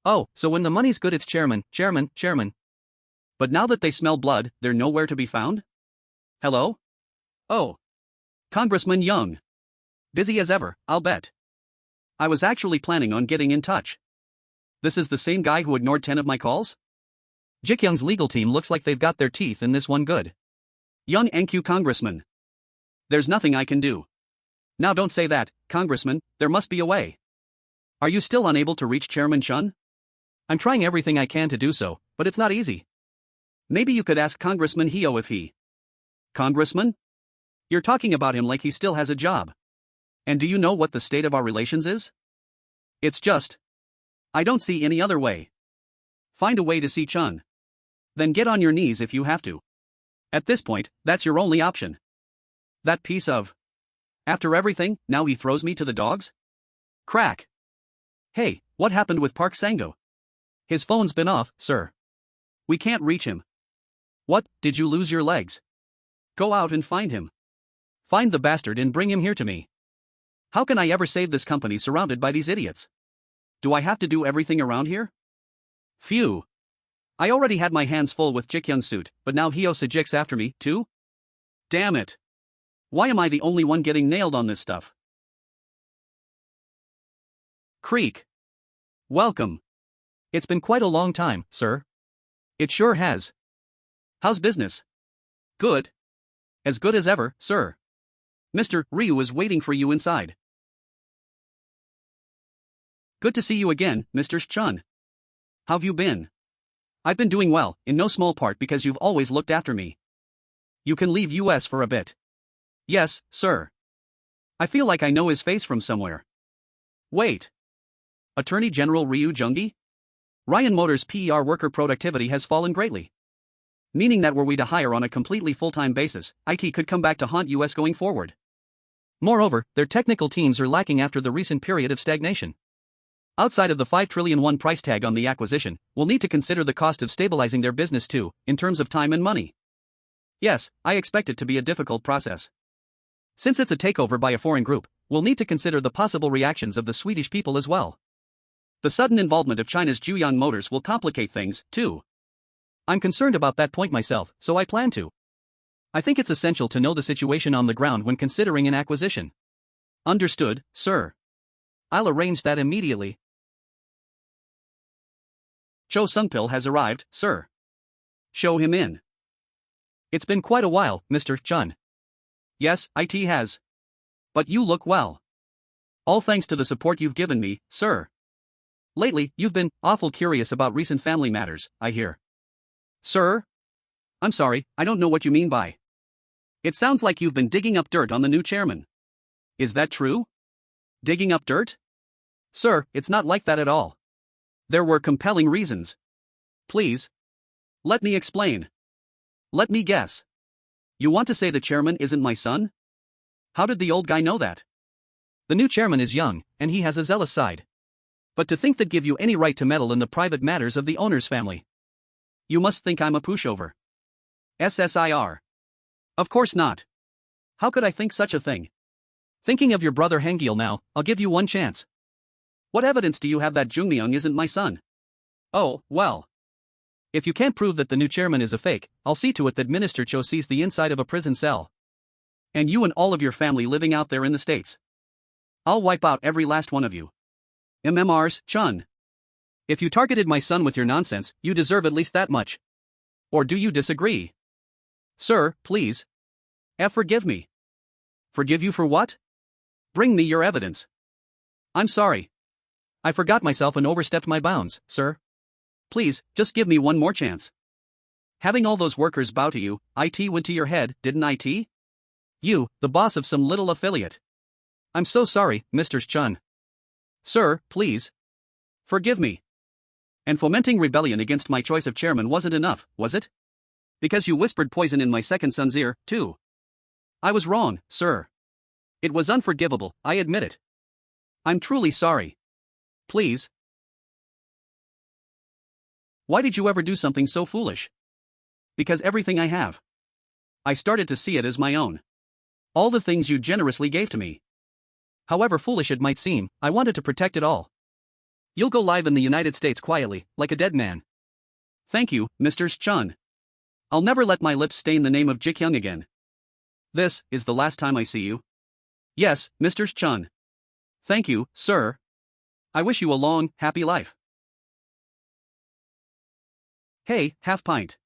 Oh, so when the money's good it's chairman. But now that they smell blood, they're nowhere to be found? Hello? Oh. Congressman Young. Busy as ever, I'll bet. I was actually planning on getting in touch. This is the same guy who ignored 10 of my calls? Ji Gyoung's legal team looks like they've got their teeth in this one good. Young NQ Congressman. There's nothing I can do. Now don't say that, Congressman, there must be a way. Are you still unable to reach Chairman Chun? I'm trying everything I can to do so, but it's not easy. Maybe you could ask Congressman Heo if he... Congressman? You're talking about him like he still has a job. And do you know what the state of our relations is? It's just... I don't see any other way. Find a way to see Chun. Then get on your knees if you have to. At this point, that's your only option. That piece of... After everything, now he throws me to the dogs? Crack. Hey, what happened with Park Sango? His phone's been off, sir. We can't reach him. What, did you lose your legs? Go out and find him. Find the bastard and bring him here to me. How can I ever save this company surrounded by these idiots? Do I have to do everything around here? Phew. I already had my hands full with Ji Gyoung's suit, but now Heo Sejik's after me, too? Damn it. Why am I the only one getting nailed on this stuff? Creak. Welcome. It's been quite a long time, sir. It sure has. How's business? Good. As good as ever, sir. Mr. Ryu is waiting for you inside. Good to see you again, Mr. Chun. How've you been? I've been doing well, in no small part because you've always looked after me. You can leave US for a bit. Yes, sir. I feel like I know his face from somewhere. Wait. Attorney General Ryu Junggi? Ryan Motors' PER worker productivity has fallen greatly. Meaning that were we to hire on a completely full-time basis, IT could come back to haunt US going forward. Moreover, their technical teams are lacking after the recent period of stagnation. Outside of the 5 trillion won price tag on the acquisition, we'll need to consider the cost of stabilizing their business too, in terms of time and money. Yes, I expect it to be a difficult process. Since it's a takeover by a foreign group, we'll need to consider the possible reactions of the Swedish people as well. The sudden involvement of China's Juyang Motors will complicate things, too. I'm concerned about that point myself, so I plan to. I think it's essential to know the situation on the ground when considering an acquisition. Understood, sir. I'll arrange that immediately. Cho Sung-pil has arrived, sir. Show him in. It's been quite a while, Mr. Chun. Yes, IT has. But you look well. All thanks to the support you've given me, sir. Lately, you've been awful curious about recent family matters, I hear. Sir? I'm sorry, I don't know what you mean by. It sounds like you've been digging up dirt on the new chairman. Is that true? Digging up dirt? Sir, it's not like that at all. There were compelling reasons. Please. Let me explain. Let me guess. You want to say the chairman isn't my son? How did the old guy know that? The new chairman is young, and he has a zealous side. But to think that give you any right to meddle in the private matters of the owner's family. You must think I'm a pushover. SSIR. Of course not. How could I think such a thing? Thinking of your brother Hangil now, I'll give you one chance. What evidence do you have that Joong Myung isn't my son? Oh, well. If you can't prove that the new chairman is a fake, I'll see to it that Minister Cho sees the inside of a prison cell. And you and all of your family living out there in the States. I'll wipe out every last one of you. MMRs, Chun. If you targeted my son with your nonsense, you deserve at least that much. Or do you disagree? Sir, please. Forgive me. Forgive you for what? Bring me your evidence. I'm sorry. I forgot myself and overstepped my bounds, sir. Please, just give me one more chance. Having all those workers bow to you, IT went to your head, didn't IT? You, the boss of some little affiliate. I'm so sorry, Mr. Chun. Sir, please. Forgive me. And fomenting rebellion against my choice of chairman wasn't enough, was it? Because you whispered poison in my second son's ear, too. I was wrong, sir. It was unforgivable, I admit it. I'm truly sorry. Please. Why did you ever do something so foolish? Because everything I have. I started to see it as my own. All the things you generously gave to me. However foolish it might seem, I wanted to protect it all. You'll go live in the United States quietly, like a dead man. Thank you, Mr. Chun. I'll never let my lips stain the name of Ji Gyoung again. This is the last time I see you. Yes, Mr. Chun. Thank you, sir. I wish you a long, happy life. Hey, half pint.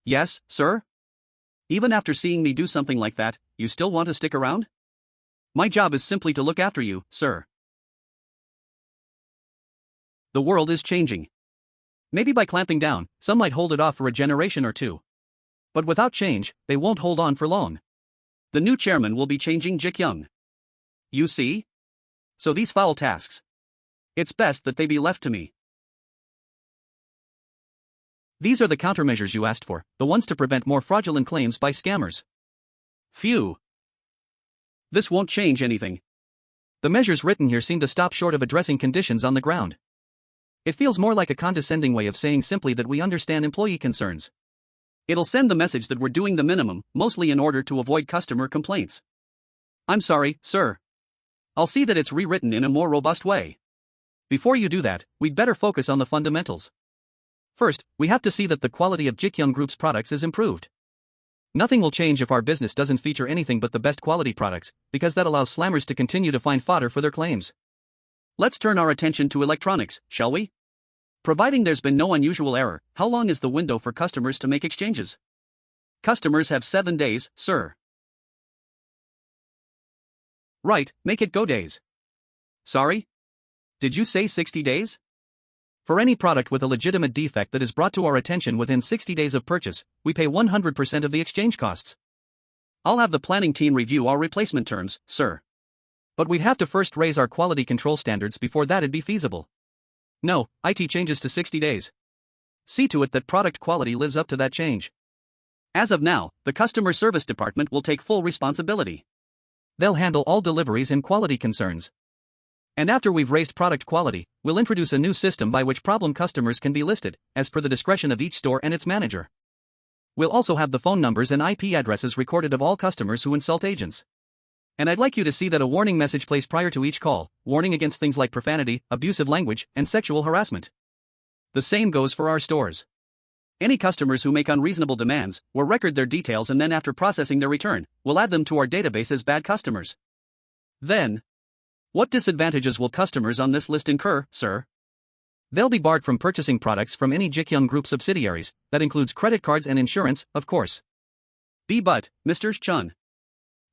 Yes, sir? Even after seeing me do something like that, you still want to stick around? My job is simply to look after you, sir. The world is changing. Maybe by clamping down, some might hold it off for a generation or two. But without change, they won't hold on for long. The new chairman will be changing Ji Gyoung. You see? So these foul tasks. It's best that they be left to me. These are the countermeasures you asked for, the ones to prevent more fraudulent claims by scammers. Phew. This won't change anything. The measures written here seem to stop short of addressing conditions on the ground. It feels more like a condescending way of saying simply that we understand employee concerns. It'll send the message that we're doing the minimum, mostly in order to avoid customer complaints. I'm sorry, sir. I'll see that it's rewritten in a more robust way. Before you do that, we'd better focus on the fundamentals. First, we have to see that the quality of Ji Gyoung Group's products is improved. Nothing will change if our business doesn't feature anything but the best quality products, because that allows slammers to continue to find fodder for their claims. Let's turn our attention to electronics, shall we? Providing there's been no unusual error, how long is the window for customers to make exchanges? Customers have 7 days, sir. Right, make it go days. Sorry? Did you say 60 days? For any product with a legitimate defect that is brought to our attention within 60 days of purchase, we pay 100% of the exchange costs. I'll have the planning team review our replacement terms, sir. But we'd have to first raise our quality control standards before that'd be feasible. No, IT changes to 60 days. See to it that product quality lives up to that change. As of now, the customer service department will take full responsibility. They'll handle all deliveries and quality concerns. And after we've raised product quality, we'll introduce a new system by which problem customers can be listed, as per the discretion of each store and its manager. We'll also have the phone numbers and IP addresses recorded of all customers who insult agents. And I'd like you to see that a warning message plays prior to each call, warning against things like profanity, abusive language, and sexual harassment. The same goes for our stores. Any customers who make unreasonable demands, we'll record their details and then after processing their return, we'll add them to our database as bad customers. Then, what disadvantages will customers on this list incur, sir? They'll be barred from purchasing products from any Ji Gyoung Group subsidiaries, that includes credit cards and insurance, of course. But, Mr. Chun.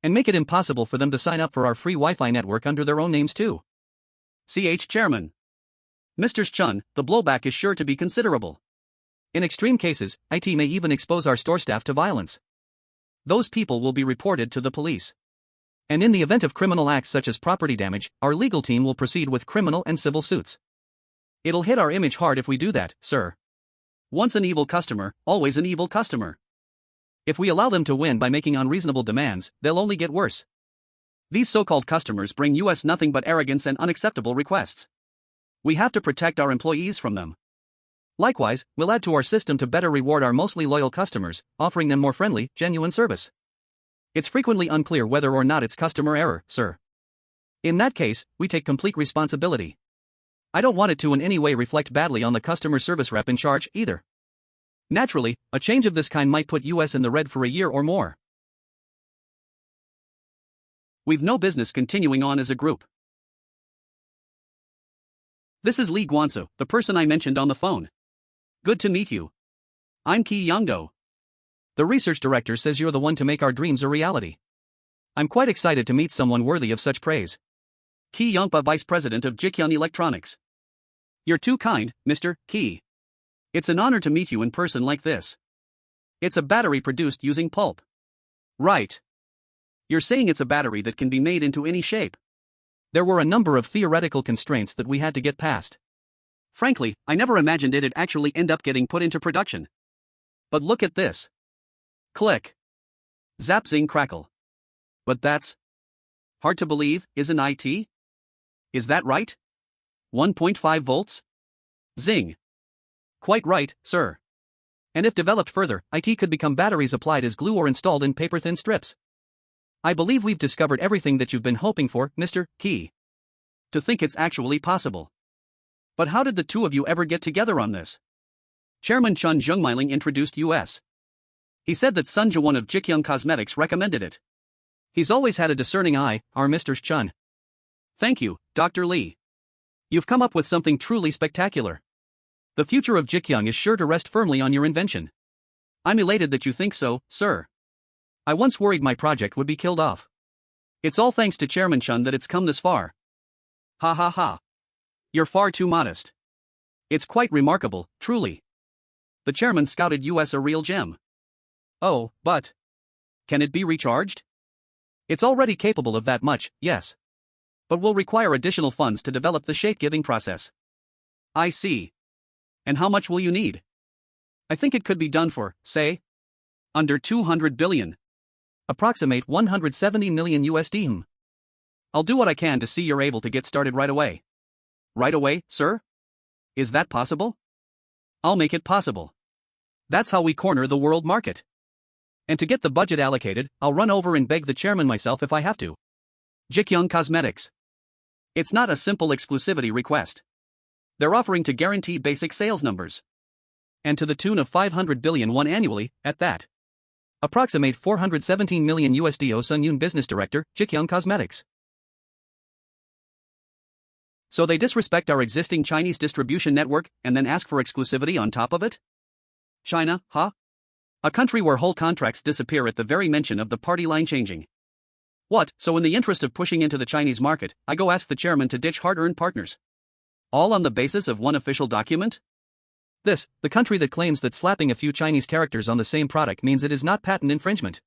And make it impossible for them to sign up for our free Wi-Fi network under their own names too. Chairman. Mr. Chun, the blowback is sure to be considerable. In extreme cases, IT may even expose our store staff to violence. Those people will be reported to the police. And in the event of criminal acts such as property damage, our legal team will proceed with criminal and civil suits. It'll hit our image hard if we do that, sir. Once an evil customer, always an evil customer. If we allow them to win by making unreasonable demands, they'll only get worse. These so-called customers bring us nothing but arrogance and unacceptable requests. We have to protect our employees from them. Likewise, we'll add to our system to better reward our mostly loyal customers, offering them more friendly, genuine service. It's frequently unclear whether or not it's customer error, sir. In that case, we take complete responsibility. I don't want it to in any way reflect badly on the customer service rep in charge, either. Naturally, a change of this kind might put us in the red for a year or more. We've no business continuing on as a group. This is Lee Guansu, the person I mentioned on the phone. Good to meet you. I'm Ki Youngdo. The research director says you're the one to make our dreams a reality. I'm quite excited to meet someone worthy of such praise. Ki Youngpa, Vice President of Ji Gyoung Electronics. You're too kind, Mr. Ki. It's an honor to meet you in person like this. It's a battery produced using pulp. Right. You're saying it's a battery that can be made into any shape. There were a number of theoretical constraints that we had to get past. Frankly, I never imagined it'd actually end up getting put into production. But look at this. Click. Zap, zing, crackle. But that's hard to believe, isn't it? Is that right? 1.5 volts? Zing. Quite right, sir. And if developed further, it could become batteries applied as glue or installed in paper-thin strips. I believe we've discovered everything that you've been hoping for, Mr. Ki. To think it's actually possible. But how did the two of you ever get together on this? Chairman Cheon Joong Myung introduced us. He said that Sun Ja-won of Ji Gyoung Cosmetics recommended it. He's always had a discerning eye, our Mr. Chun. Thank you, Dr. Lee. You've come up with something truly spectacular. The future of Ji Gyoung is sure to rest firmly on your invention. I'm elated that you think so, sir. I once worried my project would be killed off. It's all thanks to Chairman Chun that it's come this far. Ha ha ha. You're far too modest. It's quite remarkable, truly. The chairman scouted us a real gem. Oh, but can it be recharged? It's already capable of that much, yes. But will require additional funds to develop the shape-giving process. I see. And how much will you need? I think it could be done for, say, under 200 billion. Approximate 170 million USD. I'll do what I can to see you're able to get started right away. Right away, sir? Is that possible? I'll make it possible. That's how we corner the world market. And to get the budget allocated, I'll run over and beg the chairman myself if I have to. Ji Gyoung Cosmetics. It's not a simple exclusivity request. They're offering to guarantee basic sales numbers. And to the tune of 500 billion won annually, at that. Approximate 417 million USD. Sun Yoon, business director, Ji Gyoung Cosmetics. So they disrespect our existing Chinese distribution network and then ask for exclusivity on top of it? China, huh? A country where whole contracts disappear at the very mention of the party line changing. What, so in the interest of pushing into the Chinese market, I go ask the chairman to ditch hard-earned partners? All on the basis of one official document? This, the country that claims that slapping a few Chinese characters on the same product means it is not patent infringement.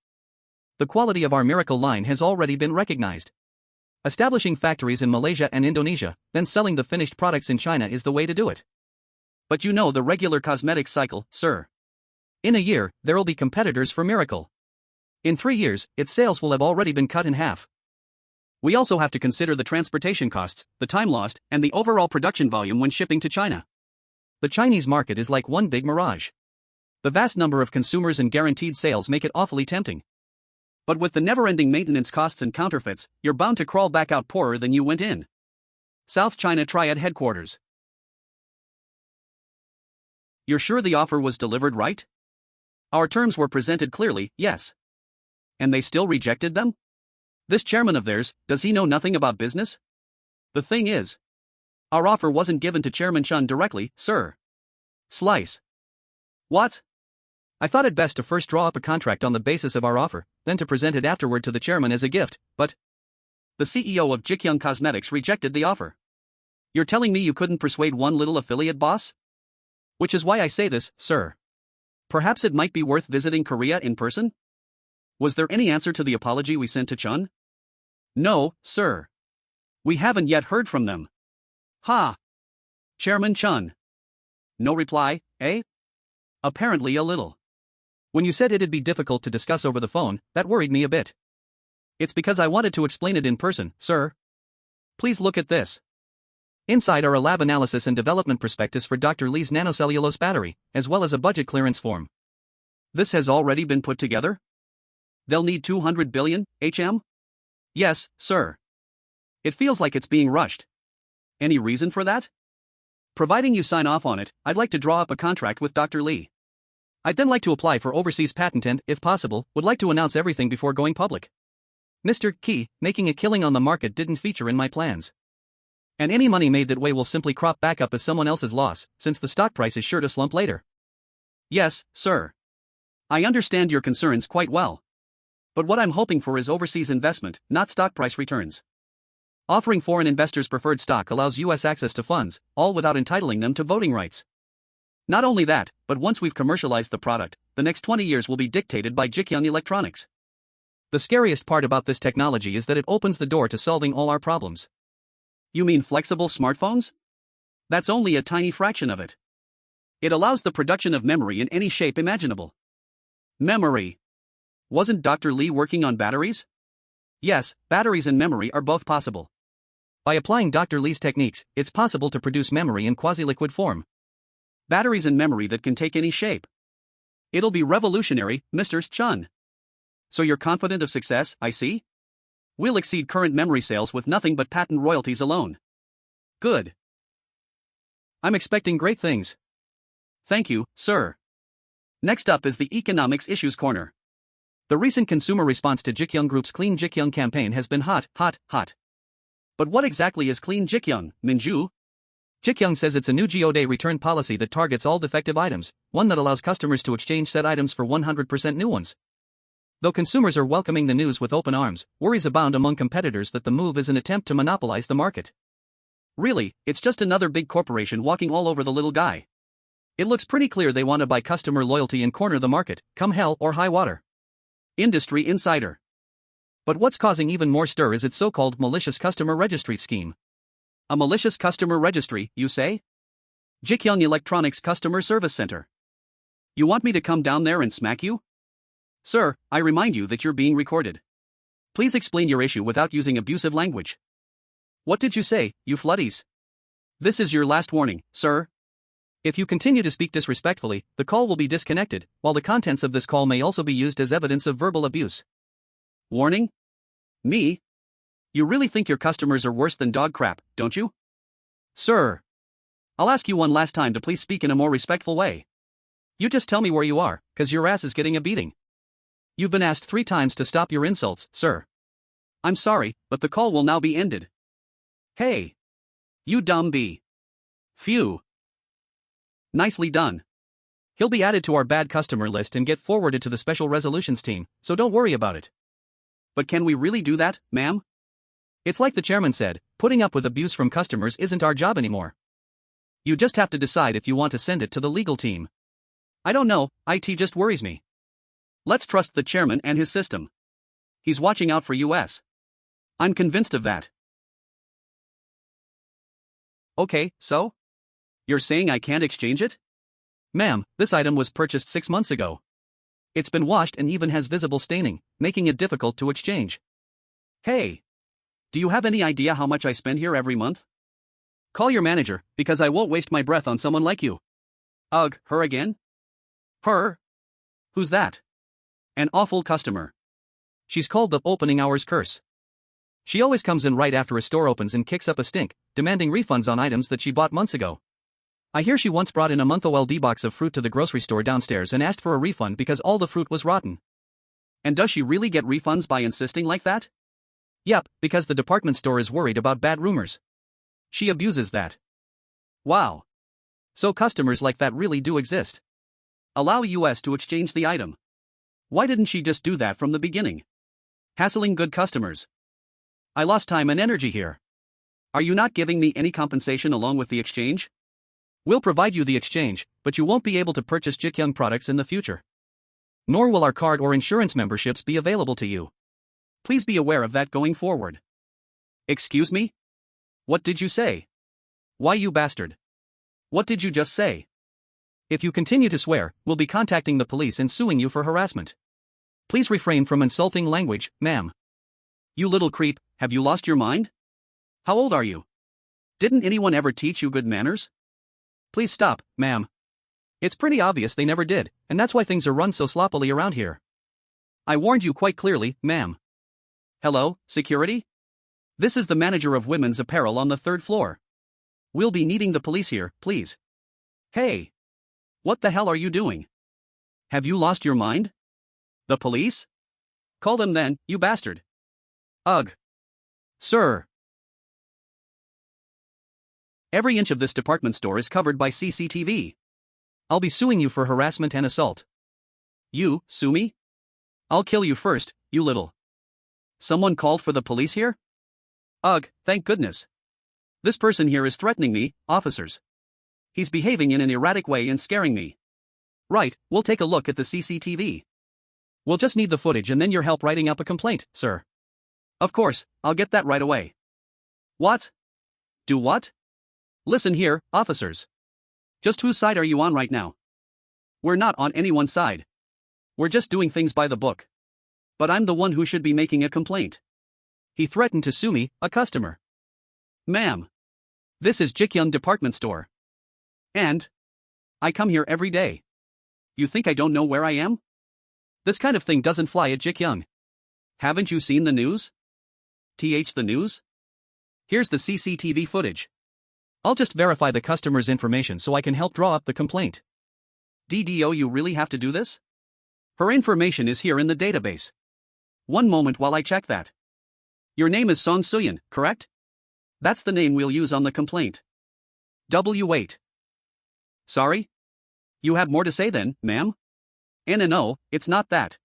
The quality of our miracle line has already been recognized. Establishing factories in Malaysia and Indonesia, then selling the finished products in China is the way to do it. But you know the regular cosmetics cycle, sir. In a year, there'll be competitors for Miracle. In 3 years, its sales will have already been cut in half. We also have to consider the transportation costs, the time lost, and the overall production volume when shipping to China. The Chinese market is like one big mirage. The vast number of consumers and guaranteed sales make it awfully tempting. But with the never-ending maintenance costs and counterfeits, you're bound to crawl back out poorer than you went in. South China Triad Headquarters. You're sure the offer was delivered right? Our terms were presented clearly, yes. And they still rejected them? This chairman of theirs, does he know nothing about business? The thing is, our offer wasn't given to Chairman Chun directly, sir. Slice. What? I thought it best to first draw up a contract on the basis of our offer, then to present it afterward to the chairman as a gift, but the CEO of Ji Gyoung Cosmetics rejected the offer. You're telling me you couldn't persuade one little affiliate boss? Which is why I say this, sir. Perhaps it might be worth visiting Korea in person? Was there any answer to the apology we sent to Chun? No, sir. We haven't yet heard from them. Ha! Chairman Chun. No reply, eh? Apparently a little. When you said it'd be difficult to discuss over the phone, that worried me a bit. It's because I wanted to explain it in person, sir. Please look at this. Inside are a lab analysis and development prospectus for Dr. Lee's nanocellulose battery, as well as a budget clearance form. This has already been put together? They'll need 200 billion, HM? Yes, sir. It feels like it's being rushed. Any reason for that? Providing you sign off on it, I'd like to draw up a contract with Dr. Lee. I'd then like to apply for overseas patent and, if possible, would like to announce everything before going public. Mr. Ki, making a killing on the market didn't feature in my plans. And any money made that way will simply crop back up as someone else's loss, since the stock price is sure to slump later. Yes, sir. I understand your concerns quite well. But what I'm hoping for is overseas investment, not stock price returns. Offering foreign investors preferred stock allows US access to funds, all without entitling them to voting rights. Not only that, but once we've commercialized the product, the next 20 years will be dictated by Ji Gyoung Electronics. The scariest part about this technology is that it opens the door to solving all our problems. You mean flexible smartphones? That's only a tiny fraction of it. It allows the production of memory in any shape imaginable. Memory. Wasn't Dr. Lee working on batteries? Yes, batteries and memory are both possible. By applying Dr. Lee's techniques, it's possible to produce memory in quasi-liquid form. Batteries and memory that can take any shape. It'll be revolutionary, Mr. Chun. So you're confident of success, I see? We'll exceed current memory sales with nothing but patent royalties alone. Good. I'm expecting great things. Thank you, sir. Next up is the Economics Issues Corner. The recent consumer response to Ji Gyoung Group's Clean Ji Gyoung campaign has been hot. But what exactly is Clean Ji Gyoung, Minju? Ji Gyoung says it's a new Geoday return policy that targets all defective items, one that allows customers to exchange said items for 100% new ones. Though consumers are welcoming the news with open arms, worries abound among competitors that the move is an attempt to monopolize the market. Really, it's just another big corporation walking all over the little guy. It looks pretty clear they want to buy customer loyalty and corner the market, come hell or high water. Industry Insider. But what's causing even more stir is its so-called malicious customer registry scheme. A malicious customer registry, you say? Ji Gyoung Electronics Customer Service Center. You want me to come down there and smack you? Sir, I remind you that you're being recorded. Please explain your issue without using abusive language. What did you say, you floodies? This is your last warning, sir. If you continue to speak disrespectfully, the call will be disconnected, while the contents of this call may also be used as evidence of verbal abuse. Warning? Me? You really think your customers are worse than dog crap, don't you? Sir. I'll ask you one last time to please speak in a more respectful way. You just tell me where you are, 'cause your ass is getting a beating. You've been asked 3 times to stop your insults, sir. I'm sorry, but the call will now be ended. Hey. You dumb bee. Phew. Nicely done. He'll be added to our bad customer list and get forwarded to the special resolutions team, so don't worry about it. But can we really do that, ma'am? It's like the chairman said, putting up with abuse from customers isn't our job anymore. You just have to decide if you want to send it to the legal team. I don't know, IT just worries me. Let's trust the chairman and his system. He's watching out for US. I'm convinced of that. Okay, so? You're saying I can't exchange it? Ma'am, this item was purchased 6 months ago. It's been washed and even has visible staining, making it difficult to exchange. Hey. Do you have any idea how much I spend here every month? Call your manager, because I won't waste my breath on someone like you. Ugh, her again? Her? Who's that? An awful customer. She's called the opening hours curse. She always comes in right after a store opens and kicks up a stink, demanding refunds on items that she bought months ago. I hear she once brought in a month-old box of fruit to the grocery store downstairs and asked for a refund because all the fruit was rotten. And does she really get refunds by insisting like that? Yep, because the department store is worried about bad rumors. She abuses that. Wow. So customers like that really do exist. Allow US to exchange the item. Why didn't she just do that from the beginning? Hassling good customers. I lost time and energy here. Are you not giving me any compensation along with the exchange? We'll provide you the exchange, but you won't be able to purchase Ji Gyoung products in the future. Nor will our card or insurance memberships be available to you. Please be aware of that going forward. Excuse me? What did you say? Why, you bastard? What did you just say? If you continue to swear, we'll be contacting the police and suing you for harassment. Please refrain from insulting language, ma'am. You little creep, have you lost your mind? How old are you? Didn't anyone ever teach you good manners? Please stop, ma'am. It's pretty obvious they never did, and that's why things are run so sloppily around here. I warned you quite clearly, ma'am. Hello, security? This is the manager of women's apparel on the 3rd floor. We'll be needing the police here, please. Hey! What the hell are you doing? Have you lost your mind? The police? Call them then, you bastard. Ugh. Sir. Every inch of this department store is covered by CCTV. I'll be suing you for harassment and assault. You, sue me? I'll kill you first, you little. Someone called for the police here? Ugh, thank goodness. This person here is threatening me, officers. He's behaving in an erratic way and scaring me. Right, we'll take a look at the CCTV. We'll just need the footage and then your help writing up a complaint, sir. Of course, I'll get that right away. What? Do what? Listen here, officers. Just whose side are you on right now? We're not on anyone's side. We're just doing things by the book. But I'm the one who should be making a complaint. He threatened to sue me, a customer. Ma'am. This is Ji Gyoung department store. And I come here every day. You think I don't know where I am? This kind of thing doesn't fly at Ji Gyoung. Haven't you seen the news? The news? Here's the CCTV footage. I'll just verify the customer's information so I can help draw up the complaint. DDO, you really have to do this? Her information is here in the database. One moment while I check that. Your name is Song Suyin, correct? That's the name we'll use on the complaint. W8. Sorry? You have more to say then, ma'am? No, it's not that.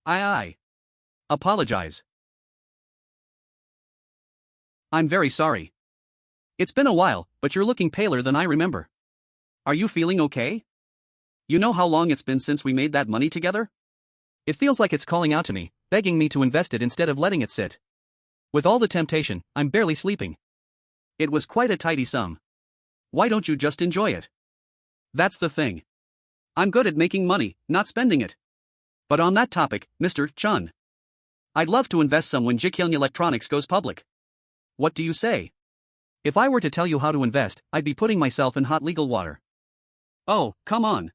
I apologize. I'm very sorry. It's been a while, but you're looking paler than I remember. Are you feeling okay? You know how long it's been since we made that money together? It feels like it's calling out to me, begging me to invest it instead of letting it sit. With all the temptation, I'm barely sleeping. It was quite a tidy sum. Why don't you just enjoy it? That's the thing. I'm good at making money, not spending it. But on that topic, Mr. Chun, I'd love to invest some when Ji Gyoung Electronics goes public. What do you say? If I were to tell you how to invest, I'd be putting myself in hot legal water. Oh, come on.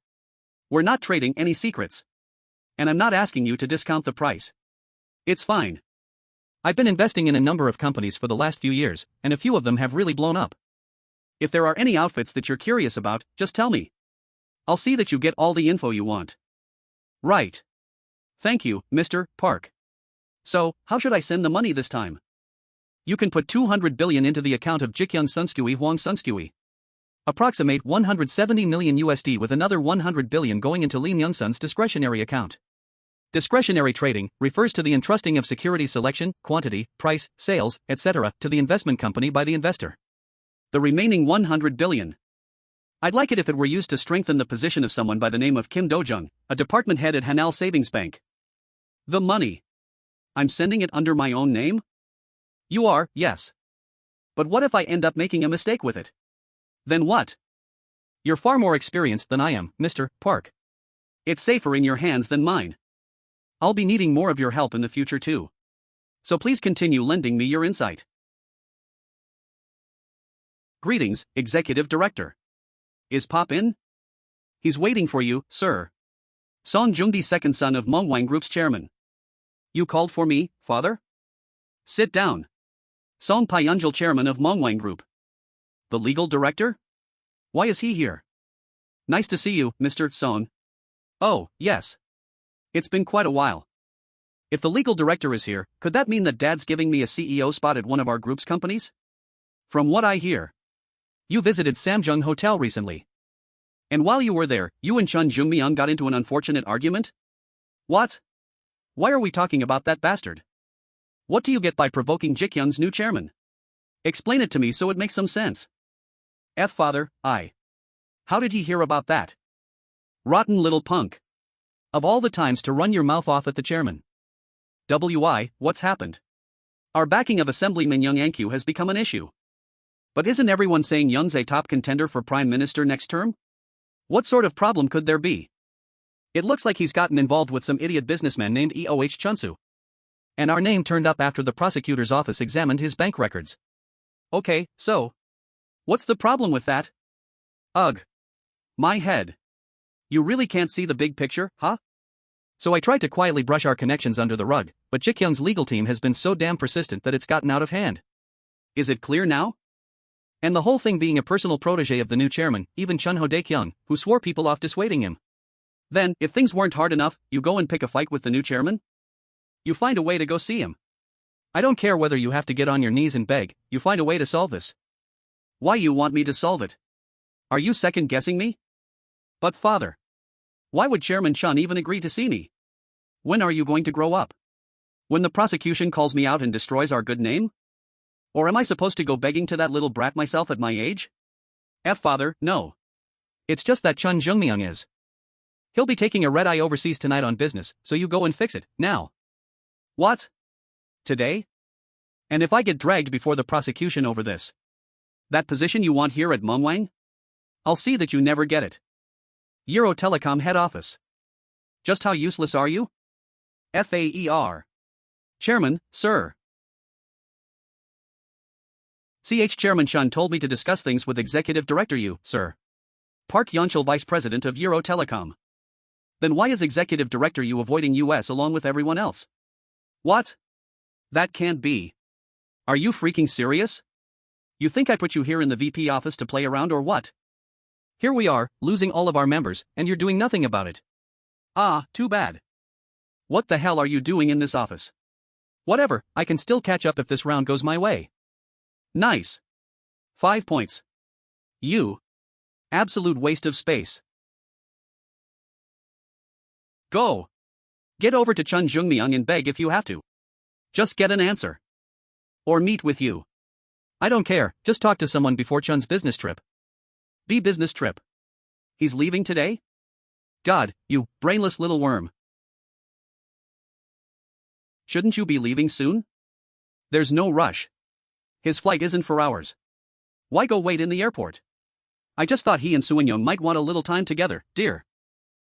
We're not trading any secrets. And I'm not asking you to discount the price. It's fine. I've been investing in a number of companies for the last few years, and a few of them have really blown up. If there are any outfits that you're curious about, just tell me. I'll see that you get all the info you want. Right. Thank you, Mr. Park. So, how should I send the money this time? You can put 200 billion into the account of Ji Gyoung Sunskui Hwang Sunskui. Approximate 170 million USD with another 100 billion going into Lee Myung-sun's discretionary account. Discretionary trading refers to the entrusting of security selection, quantity, price, sales, etc. to the investment company by the investor. The remaining 100 billion. I'd like it if it were used to strengthen the position of someone by the name of Kim Do-jung, a department head at Hanal Savings Bank. The money. I'm sending it under my own name? You are, yes. But what if I end up making a mistake with it? Then what? You're far more experienced than I am, Mr. Park. It's safer in your hands than mine. I'll be needing more of your help in the future too. So please continue lending me your insight. Greetings, Executive Director. Is Pop in? He's waiting for you, sir. Song Joong-di, second son of Manhwa Group's chairman. You called for me, father? Sit down. Song Pyonjul, chairman of Manhwa Group. The legal director? Why is he here? Nice to see you, Mr. Song. Oh, yes. It's been quite a while. If the legal director is here, could that mean that Dad's giving me a CEO spot at one of our group's companies? From what I hear, you visited Samjung Hotel recently. And while you were there, you and Cheon Joong Myung got into an unfortunate argument? What? Why are we talking about that bastard? What do you get by provoking Ji Gyoung's new chairman? Explain it to me so it makes some sense. Father, how did he hear about that? Rotten little punk. Of all the times to run your mouth off at the chairman. What's happened? Our backing of Assemblyman Young Ankyu has become an issue. But isn't everyone saying Young's a top contender for Prime Minister next term? What sort of problem could there be? It looks like he's gotten involved with some idiot businessman named Eoh Chunsu. And our name turned up after the prosecutor's office examined his bank records. Okay, so what's the problem with that? Ugh. My head. You really can't see the big picture, huh? So I tried to quietly brush our connections under the rug, but Ji Gyoung's legal team has been so damn persistent that it's gotten out of hand. Is it clear now? And the whole thing being a personal protege of the new chairman, even Chun Ho Dae-kyung, who swore people off dissuading him. Then, if things weren't hard enough, you go and pick a fight with the new chairman? You find a way to go see him. I don't care whether you have to get on your knees and beg, you find a way to solve this. Why you want me to solve it? Are you second-guessing me? But father, why would Chairman Chun even agree to see me? When are you going to grow up? When the prosecution calls me out and destroys our good name? Or am I supposed to go begging to that little brat myself at my age? Father, no. It's just that Cheon Joong Myung is. He'll be taking a red-eye overseas tonight on business, so you go and fix it, now. What? Today? And if I get dragged before the prosecution over this? That position you want here at Manhwa? I'll see that you never get it. Euro Telecom head office. Just how useless are you? FAER. Chairman, sir. Chairman Chun told me to discuss things with Executive Director you, sir. Park Yeonchul, Vice President of Euro Telecom. Then why is Executive Director you avoiding US along with everyone else? What? That can't be. Are you freaking serious? You think I put you here in the VP office to play around or what? Here we are, losing all of our members, and you're doing nothing about it. Ah, too bad. What the hell are you doing in this office? Whatever, I can still catch up if this round goes my way. Nice. 5 points. You. Absolute waste of space. Go. Get over to Cheon Joong Myung and beg if you have to. Just get an answer. Or meet with you. I don't care, just talk to someone before Chun's business trip. Business trip. He's leaving today? God, you brainless little worm. Shouldn't you be leaving soon? There's no rush. His flight isn't for hours. Why go wait in the airport? I just thought he and Suin-young might want a little time together, dear.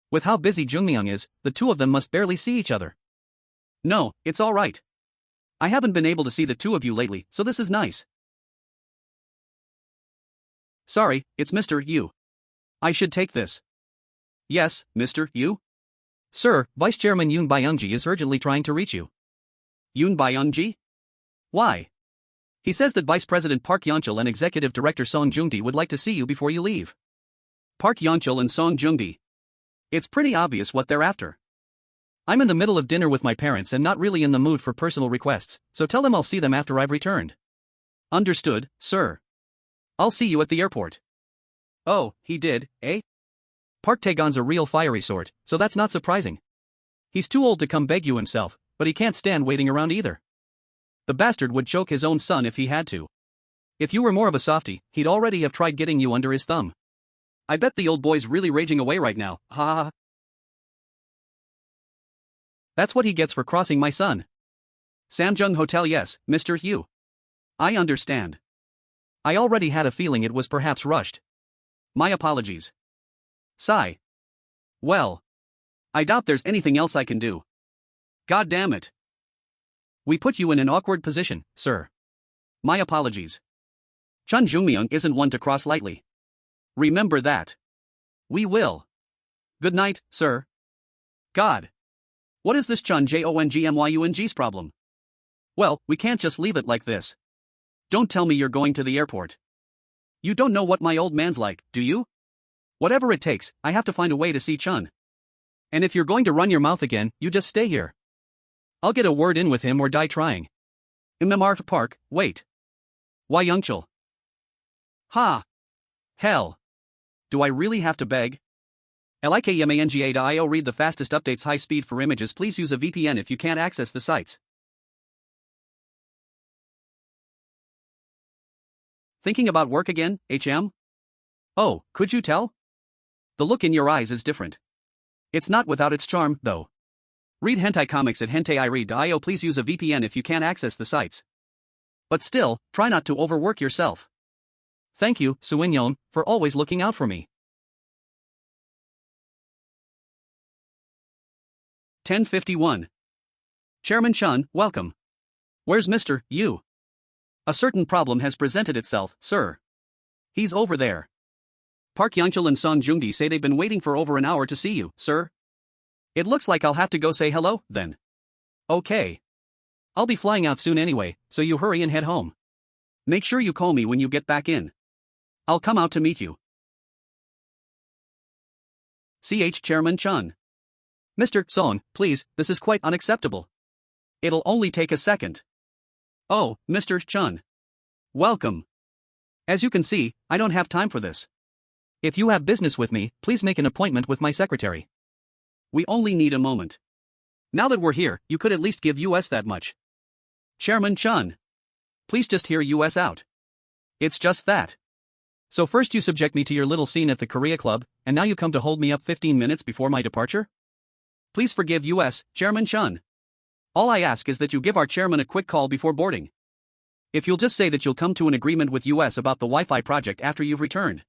With how busy Joong Myung is, the two of them must barely see each other. No, it's all right. I haven't been able to see the two of you lately, so this is nice. Sorry, it's Mr. Yu. I should take this. Yes, Mr. Yu? Sir, Vice Chairman Yoon Byung-ji is urgently trying to reach you. Yoon Byung-ji? Why? He says that Vice President Park Yeonchul and Executive Director Song Joong-di would like to see you before you leave. Park Yeonchul and Song Joong-di. It's pretty obvious what they're after. I'm in the middle of dinner with my parents and not really in the mood for personal requests, so tell them I'll see them after I've returned. Understood, sir. I'll see you at the airport. Oh, he did, eh? Park Taegon's a real fiery sort, so that's not surprising. He's too old to come beg you himself, but he can't stand waiting around either. The bastard would choke his own son if he had to. If you were more of a softie, he'd already have tried getting you under his thumb. I bet the old boy's really raging away right now, ha ha ha. That's what he gets for crossing my son. Samjung Hotel, yes, Mr. Yu. I understand. I already had a feeling it was perhaps rushed. My apologies. Sigh. Well. I doubt there's anything else I can do. God damn it. We put you in an awkward position, sir. My apologies. Cheon Joong Myung isn't one to cross lightly. Remember that. We will. Good night, sir. God. What is this Cheon Joong Myung's problem? Well, we can't just leave it like this. Don't tell me you're going to the airport. You don't know what my old man's like, do you? Whatever it takes, I have to find a way to see Chun. And if you're going to run your mouth again, you just stay here. I'll get a word in with him or die trying. Immarth Park, wait. Why Yeonchul? Ha! Hell. Do I really have to beg? LIKMANGA.io read the fastest updates high speed for images. Please use a VPN if you can't access the sites. Thinking about work again, HM? Oh, could you tell? The look in your eyes is different. It's not without its charm, though. Read hentai comics at hentairead.io. Please use a VPN if you can't access the sites. But still, try not to overwork yourself. Thank you, Suin-young, for always looking out for me. 10:51. Chairman Chun, welcome. Where's Mr. Yu? A certain problem has presented itself, sir. He's over there. Park Yeonchul and Song Joong-di say they've been waiting for over an hour to see you, sir. It looks like I'll have to go say hello, then. Okay. I'll be flying out soon anyway, so you hurry and head home. Make sure you call me when you get back in. I'll come out to meet you. Chairman Chun. Mr. Song, please, this is quite unacceptable. It'll only take a second. Oh, Mr. Chun. Welcome. As you can see, I don't have time for this. If you have business with me, please make an appointment with my secretary. We only need a moment. Now that we're here, you could at least give US that much. Chairman Chun. Please just hear US out. It's just that. So first you subject me to your little scene at the Korea Club, and now you come to hold me up 15 minutes before my departure? Please forgive US, Chairman Chun. All I ask is that you give our chairman a quick call before boarding. If you'll just say that you'll come to an agreement with US about the Wi-Fi project after you've returned.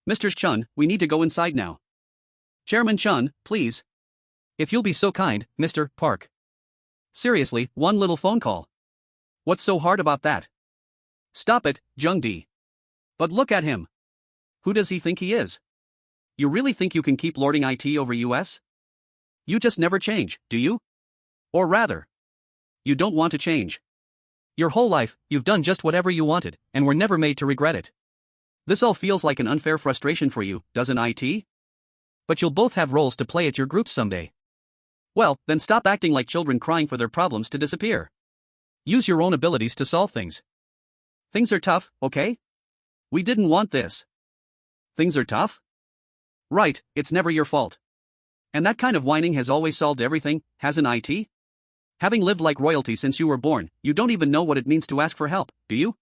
Mr. Chun, we need to go inside now. Chairman Chun, please. If you'll be so kind, Mr. Park. Seriously, one little phone call. What's so hard about that? Stop it, Jung D. But look at him. Who does he think he is? You really think you can keep lording IT over US? You just never change, do you? Or rather, you don't want to change. Your whole life, you've done just whatever you wanted, and were never made to regret it. This all feels like an unfair frustration for you, doesn't it? But you'll both have roles to play at your groups someday. Well, then stop acting like children crying for their problems to disappear. Use your own abilities to solve things. Things are tough, okay? We didn't want this. Things are tough? Right, it's never your fault. And that kind of whining has always solved everything, hasn't it? Having lived like royalty since you were born, you don't even know what it means to ask for help, do you?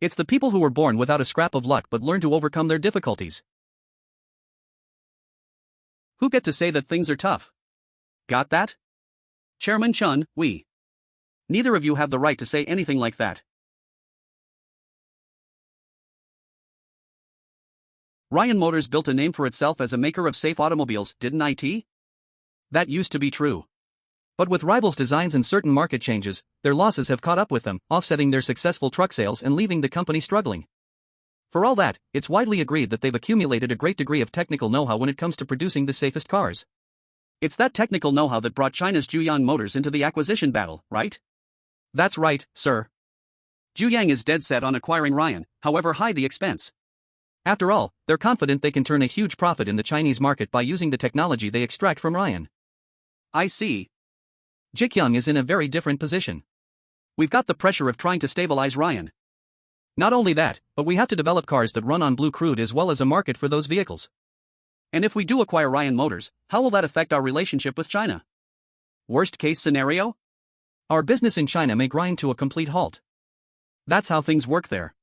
It's the people who were born without a scrap of luck but learn to overcome their difficulties. Who get to say that things are tough? Got that? Chairman Chun, we. Neither of you have the right to say anything like that. Ryan Motors built a name for itself as a maker of safe automobiles, didn't it? That used to be true. But with rivals' designs and certain market changes, their losses have caught up with them, offsetting their successful truck sales and leaving the company struggling. For all that, it's widely agreed that they've accumulated a great degree of technical know-how when it comes to producing the safest cars. It's that technical know-how that brought China's Juyang Motors into the acquisition battle, right? That's right, sir. Juyang is dead set on acquiring Ryan, however high the expense. After all, they're confident they can turn a huge profit in the Chinese market by using the technology they extract from Ryan. I see. Ji Gyoung is in a very different position. We've got the pressure of trying to stabilize Ryan. Not only that, but we have to develop cars that run on blue crude as well as a market for those vehicles. And if we do acquire Ryan Motors, how will that affect our relationship with China? Worst case scenario? Our business in China may grind to a complete halt. That's how things work there.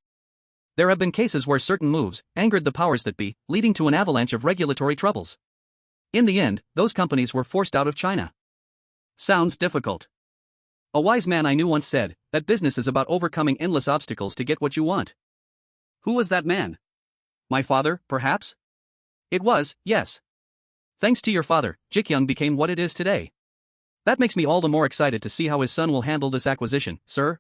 There have been cases where certain moves angered the powers that be, leading to an avalanche of regulatory troubles. In the end, those companies were forced out of China. Sounds difficult. A wise man I knew once said that business is about overcoming endless obstacles to get what you want. Who was that man? My father, perhaps? It was, yes. Thanks to your father, Ji Gyoung became what it is today. That makes me all the more excited to see how his son will handle this acquisition, sir.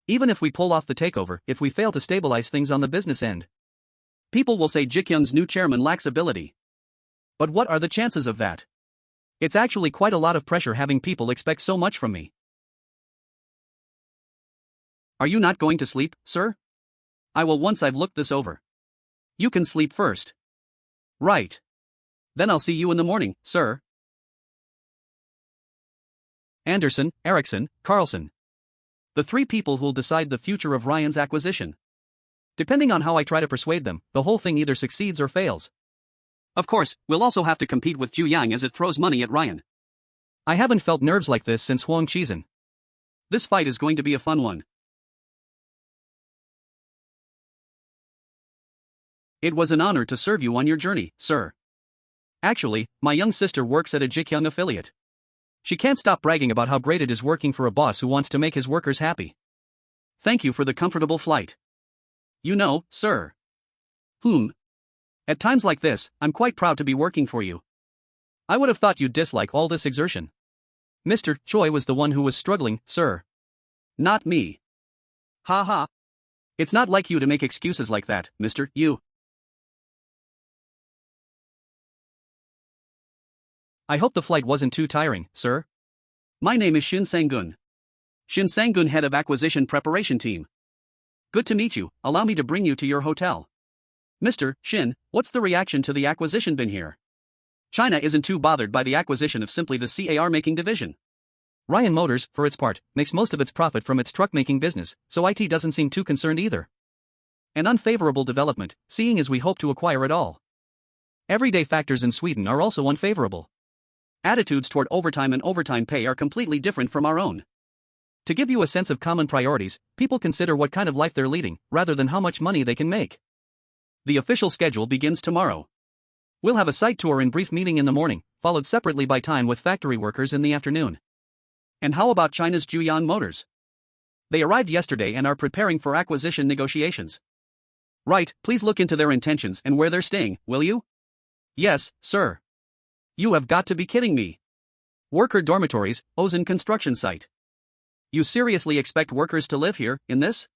Even if we pull off the takeover, if we fail to stabilize things on the business end, people will say Ji Gyoung's new chairman lacks ability. But what are the chances of that? It's actually quite a lot of pressure having people expect so much from me. Are you not going to sleep, sir? I will once I've looked this over. You can sleep first. Right. Then I'll see you in the morning, sir. Anderson, Eriksson, Carlson. The three people who'll decide the future of Ryan's acquisition. Depending on how I try to persuade them, the whole thing either succeeds or fails. Of course, we'll also have to compete with Juyang as it throws money at Ryan. I haven't felt nerves like this since Huang Chizan. This fight is going to be a fun one. It was an honor to serve you on your journey, sir. Actually, my young sister works at a Ji Gyoung affiliate. She can't stop bragging about how great it is working for a boss who wants to make his workers happy. Thank you for the comfortable flight. You know, sir. At times like this, I'm quite proud to be working for you. I would have thought you'd dislike all this exertion. Mr. Choi was the one who was struggling, sir. Not me. Ha ha. It's not like you to make excuses like that, Mr. You. I hope the flight wasn't too tiring, sir. My name is Shin Sang-gun. Shin Sang-gun, head of acquisition preparation team. Good to meet you. Allow me to bring you to your hotel. Mr. Shin, what's the reaction to the acquisition been here? China isn't too bothered by the acquisition of simply the car making division. Ryan Motors, for its part, makes most of its profit from its truck-making business, so IT doesn't seem too concerned either. An unfavorable development, seeing as we hope to acquire it all. Everyday factors in Sweden are also unfavorable. Attitudes toward overtime and overtime pay are completely different from our own. To give you a sense of common priorities, people consider what kind of life they're leading, rather than how much money they can make. The official schedule begins tomorrow. We'll have a site tour and brief meeting in the morning, followed separately by time with factory workers in the afternoon. And how about China's Jiuyang Motors? They arrived yesterday and are preparing for acquisition negotiations. Right, please look into their intentions and where they're staying, will you? Yes, sir. You have got to be kidding me. Worker dormitories, Ozen construction site. You seriously expect workers to live here, in this?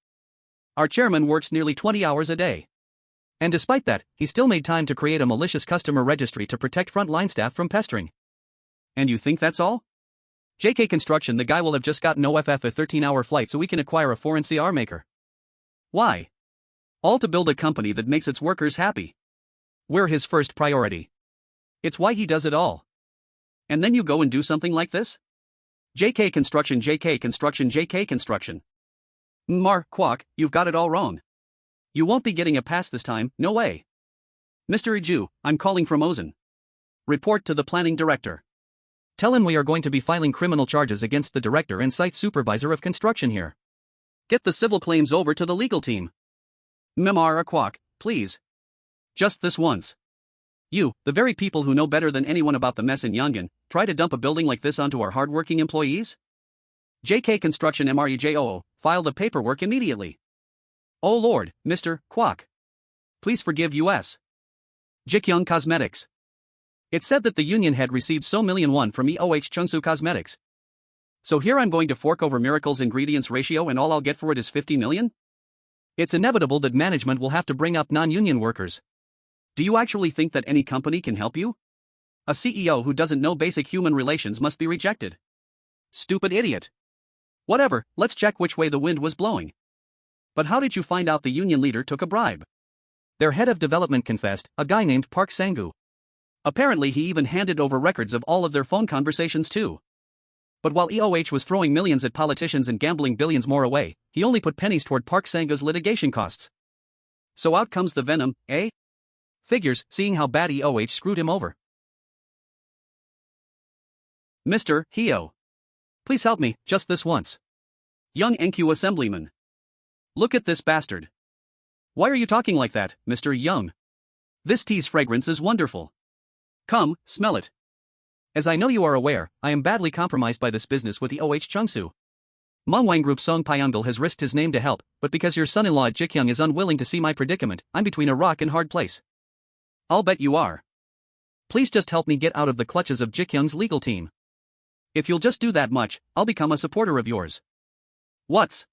Our chairman works nearly 20 hours a day. And despite that, he still made time to create a malicious customer registry to protect frontline staff from pestering. And you think that's all? JK Construction, the guy will have just gotten OFF a 13-hour flight so we can acquire a foreign CR maker. Why? All to build a company that makes its workers happy. We're his first priority. It's why he does it all. And then you go and do something like this? JK Construction, JK Construction, JK Construction. Mar, Kwok, you've got it all wrong. You won't be getting a pass this time, no way. Mr. Iju, I'm calling from Ozen. Report to the planning director. Tell him we are going to be filing criminal charges against the director and site supervisor of construction here. Get the civil claims over to the legal team. Memar Kwok, please. Just this once. You, the very people who know better than anyone about the mess in Yongan, try to dump a building like this onto our hardworking employees? JK Construction MREJOO, file the paperwork immediately. Oh Lord, Mr. Kwok. Please forgive US. Ji Gyoung Cosmetics. It said that the union had received so $1,000,000 from EOH Chungsu Cosmetics. So here I'm going to fork over Miracle's ingredients ratio and all I'll get for it is 50 million? It's inevitable that management will have to bring up non-union workers. Do you actually think that any company can help you? A CEO who doesn't know basic human relations must be rejected. Stupid idiot. Whatever, let's check which way the wind was blowing. But how did you find out the union leader took a bribe? Their head of development confessed, a guy named Park Sang-gu. Apparently he even handed over records of all of their phone conversations too. But while EOH was throwing millions at politicians and gambling billions more away, he only put pennies toward Park Sang-gu's litigation costs. So out comes the venom, eh? Figures, seeing how bad EOH screwed him over. Mr. Heo. Please help me, just this once. Young NQ Assemblyman. Look at this bastard. Why are you talking like that, Mr. Young? This tea's fragrance is wonderful. Come, smell it. As I know you are aware, I am badly compromised by this business with EOH Chungsu. Manhwa Group Song Pyongyul has risked his name to help, but because your son-in-law at Ji Gyoung is unwilling to see my predicament, I'm between a rock and hard place. I'll bet you are. Please just help me get out of the clutches of Ji Gyoung's legal team. If you'll just do that much, I'll become a supporter of yours. What's?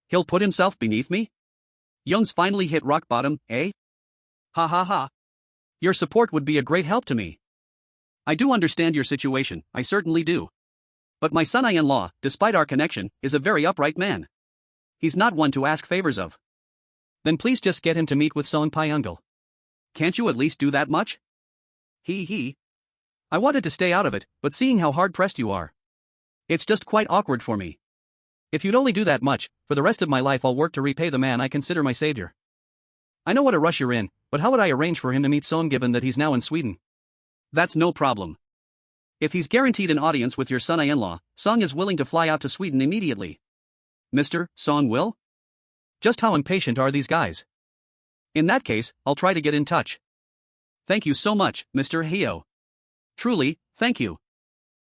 He'll put himself beneath me? Young's finally hit rock bottom, eh? Ha ha ha. Your support would be a great help to me. I do understand your situation, I certainly do. But my son-in-law, despite our connection, is a very upright man. He's not one to ask favors of. Then please just get him to meet with Song Pyongyul. Can't you at least do that much? I wanted to stay out of it, but seeing how hard-pressed you are. It's just quite awkward for me. If you'd only do that much, for the rest of my life I'll work to repay the man I consider my savior. I know what a rush you're in, but how would I arrange for him to meet Song given that he's now in Sweden? That's no problem. If he's guaranteed an audience with your son-in-law, Song is willing to fly out to Sweden immediately. Mr. Song will? Just how impatient are these guys? In that case, I'll try to get in touch. Thank you so much, Mr. Heo. Truly, thank you.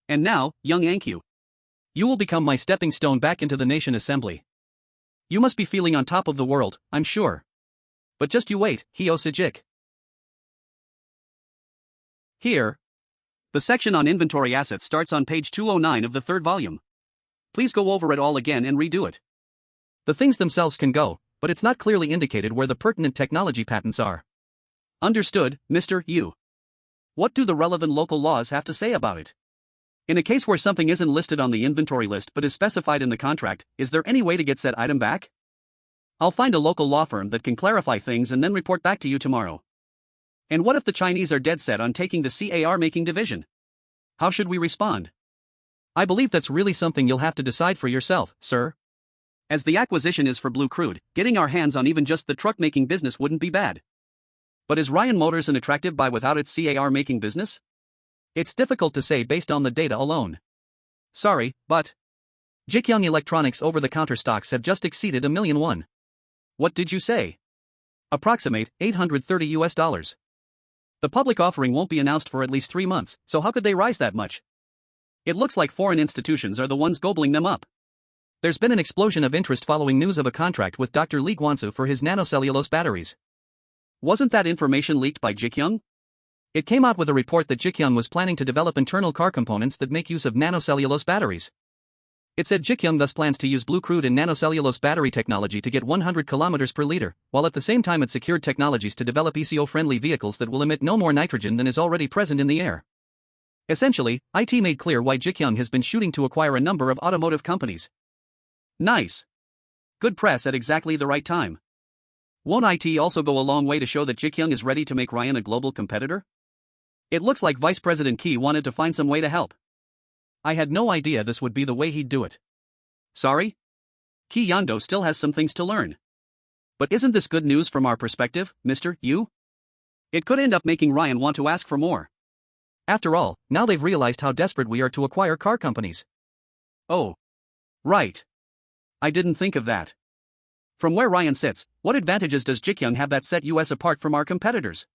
And now, young Ankyu. You will become my stepping stone back into the Nation Assembly. You must be feeling on top of the world, I'm sure. But just you wait, Heo Sejik. Here. The section on inventory assets starts on page 209 of the third volume. Please go over it all again and redo it. The things themselves can go, but it's not clearly indicated where the pertinent technology patents are. Understood, Mr. Yu. What do the relevant local laws have to say about it? In a case where something isn't listed on the inventory list but is specified in the contract, is there any way to get said item back? I'll find a local law firm that can clarify things and then report back to you tomorrow. And what if the Chinese are dead set on taking the CAR making division? How should we respond? I believe that's really something you'll have to decide for yourself, sir. As the acquisition is for blue crude, getting our hands on even just the truck-making business wouldn't be bad. But is Ryan Motors an attractive buy without its car-making business? It's difficult to say based on the data alone. Sorry, but Ji Gyoung Electronics over-the-counter stocks have just exceeded $1 million. What did you say? Approximate $830. The public offering won't be announced for at least 3 months, so how could they rise that much? It looks like foreign institutions are the ones gobbling them up. There's been an explosion of interest following news of a contract with Dr. Lee Guansu for his nanocellulose batteries. Wasn't that information leaked by Ji Gyoung? It came out with a report that Ji Gyoung was planning to develop internal car components that make use of nanocellulose batteries. It said Ji Gyoung thus plans to use blue crude and nanocellulose battery technology to get 100 km per liter, while at the same time it secured technologies to develop eco-friendly vehicles that will emit no more nitrogen than is already present in the air. Essentially, IT made clear why Ji Gyoung has been shooting to acquire a number of automotive companies. Nice. Good press at exactly the right time. Won't IT also go a long way to show that Ji Gyoung is ready to make Ryan a global competitor? It looks like Vice President Key wanted to find some way to help. I had no idea this would be the way he'd do it. Sorry? Key Yando still has some things to learn. But isn't this good news from our perspective, Mr. Yu? It could end up making Ryan want to ask for more. After all, now they've realized how desperate we are to acquire car companies. Oh. Right. I didn't think of that. From where Ryan sits, what advantages does Ji Gyoung have that set us apart from our competitors?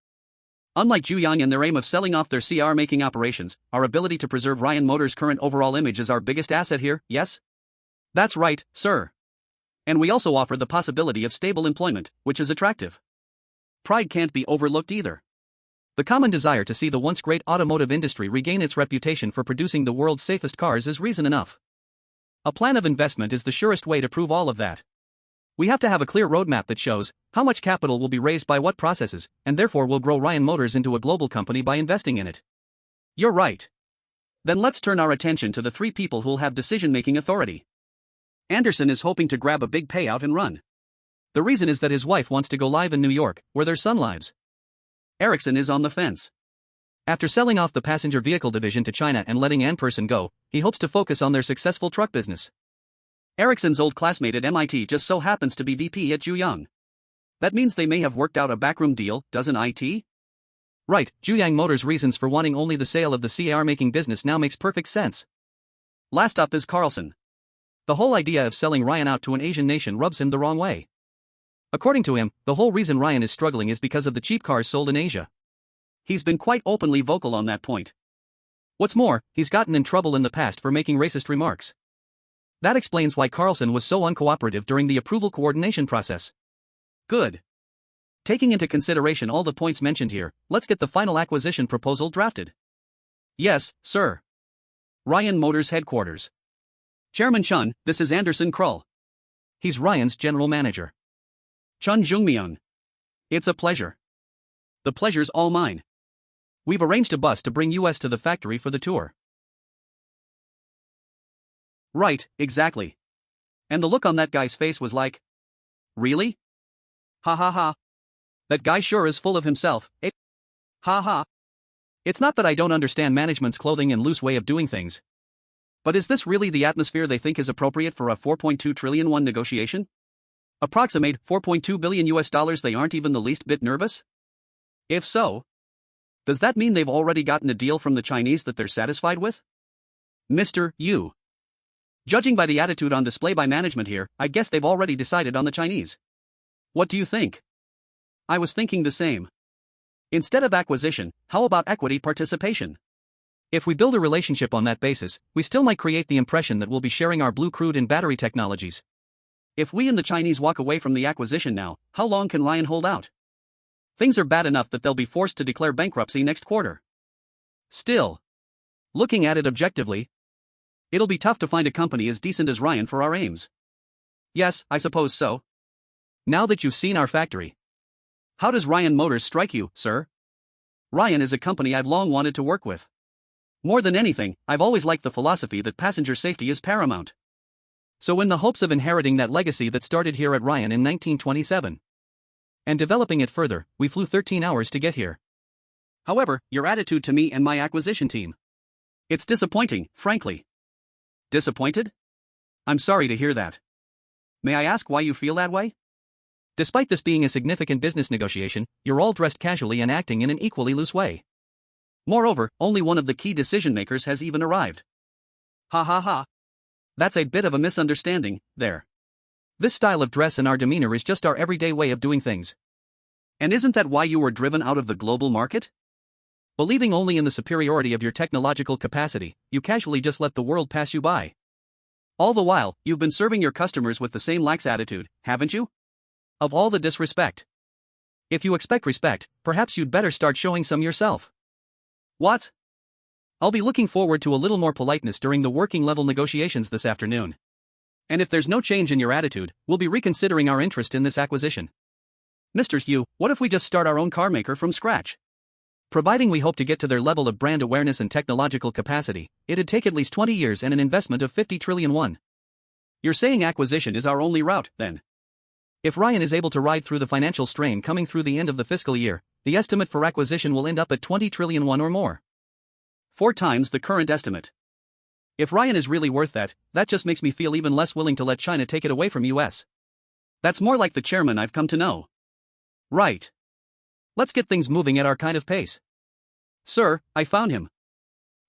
Unlike Juyang and their aim of selling off their car-making operations, our ability to preserve Ryan Motors' current overall image is our biggest asset here, yes? That's right, sir. And we also offer the possibility of stable employment, which is attractive. Pride can't be overlooked either. The common desire to see the once great automotive industry regain its reputation for producing the world's safest cars is reason enough. A plan of investment is the surest way to prove all of that. We have to have a clear roadmap that shows how much capital will be raised by what processes, and therefore will grow Ryan Motors into a global company by investing in it. You're right. Then let's turn our attention to the 3 people who'll have decision-making authority. Anderson is hoping to grab a big payout and run. The reason is that his wife wants to go live in New York, where their son lives. Ericsson is on the fence. After selling off the passenger vehicle division to China and letting Anderson go, he hopes to focus on their successful truck business. Ericsson's old classmate at MIT just so happens to be VP at Juyang. That means they may have worked out a backroom deal, doesn't it? Right, Juyang Motors' reasons for wanting only the sale of the car-making business now makes perfect sense. Last up is Carlson. The whole idea of selling Ryan out to an Asian nation rubs him the wrong way. According to him, the whole reason Ryan is struggling is because of the cheap cars sold in Asia. He's been quite openly vocal on that point. What's more, he's gotten in trouble in the past for making racist remarks. That explains why Carlson was so uncooperative during the approval coordination process. Good. Taking into consideration all the points mentioned here, let's get the final acquisition proposal drafted. Yes, sir. Ryan Motors Headquarters. Chairman Chun, this is Anderson Krull. He's Ryan's general manager. Cheon Joong Myung. It's a pleasure. The pleasure's all mine. We've arranged a bus to bring us to the factory for the tour. Right, exactly. And the look on that guy's face was like, really? Ha ha ha. That guy sure is full of himself, eh? Ha ha. It's not that I don't understand management's clothing and loose way of doing things. But is this really the atmosphere they think is appropriate for a $4.2 trillion negotiation? Approximate $4.2 billion they aren't even the least bit nervous? If so, does that mean they've already gotten a deal from the Chinese that they're satisfied with? Mr. Yu. Judging by the attitude on display by management here, I guess they've already decided on the Chinese. What do you think? I was thinking the same. Instead of acquisition, how about equity participation? If we build a relationship on that basis, we still might create the impression that we'll be sharing our blue crude and battery technologies. If we and the Chinese walk away from the acquisition now, how long can Ryan hold out? Things are bad enough that they'll be forced to declare bankruptcy next quarter. Still, looking at it objectively, it'll be tough to find a company as decent as Ryan for our aims. Yes, I suppose so. Now that you've seen our factory, how does Ryan Motors strike you, sir? Ryan is a company I've long wanted to work with. More than anything, I've always liked the philosophy that passenger safety is paramount. So in the hopes of inheriting that legacy that started here at Ryan in 1927 and developing it further, we flew 13 hours to get here. However, your attitude to me and my acquisition team, it's disappointing, frankly. Disappointed? I'm sorry to hear that. May I ask why you feel that way? Despite this being a significant business negotiation, you're all dressed casually and acting in an equally loose way. Moreover, only one of the key decision makers has even arrived. Ha ha ha. That's a bit of a misunderstanding, there. This style of dress and our demeanor is just our everyday way of doing things. And isn't that why you were driven out of the global market? Believing only in the superiority of your technological capacity, you casually just let the world pass you by. All the while, you've been serving your customers with the same lax attitude, haven't you? Of all the disrespect. If you expect respect, perhaps you'd better start showing some yourself. What? I'll be looking forward to a little more politeness during the working level negotiations this afternoon. And if there's no change in your attitude, we'll be reconsidering our interest in this acquisition. Mr. Hugh, what if we just start our own car maker from scratch? Providing we hope to get to their level of brand awareness and technological capacity, it'd take at least 20 years and an investment of 50 trillion won. You're saying acquisition is our only route, then? If Ryan is able to ride through the financial strain coming through the end of the fiscal year, the estimate for acquisition will end up at 20 trillion won or more. 4 times the current estimate. If Ryan is really worth that, that just makes me feel even less willing to let China take it away from US. That's more like the chairman I've come to know. Right. Let's get things moving at our kind of pace. Sir, I found him.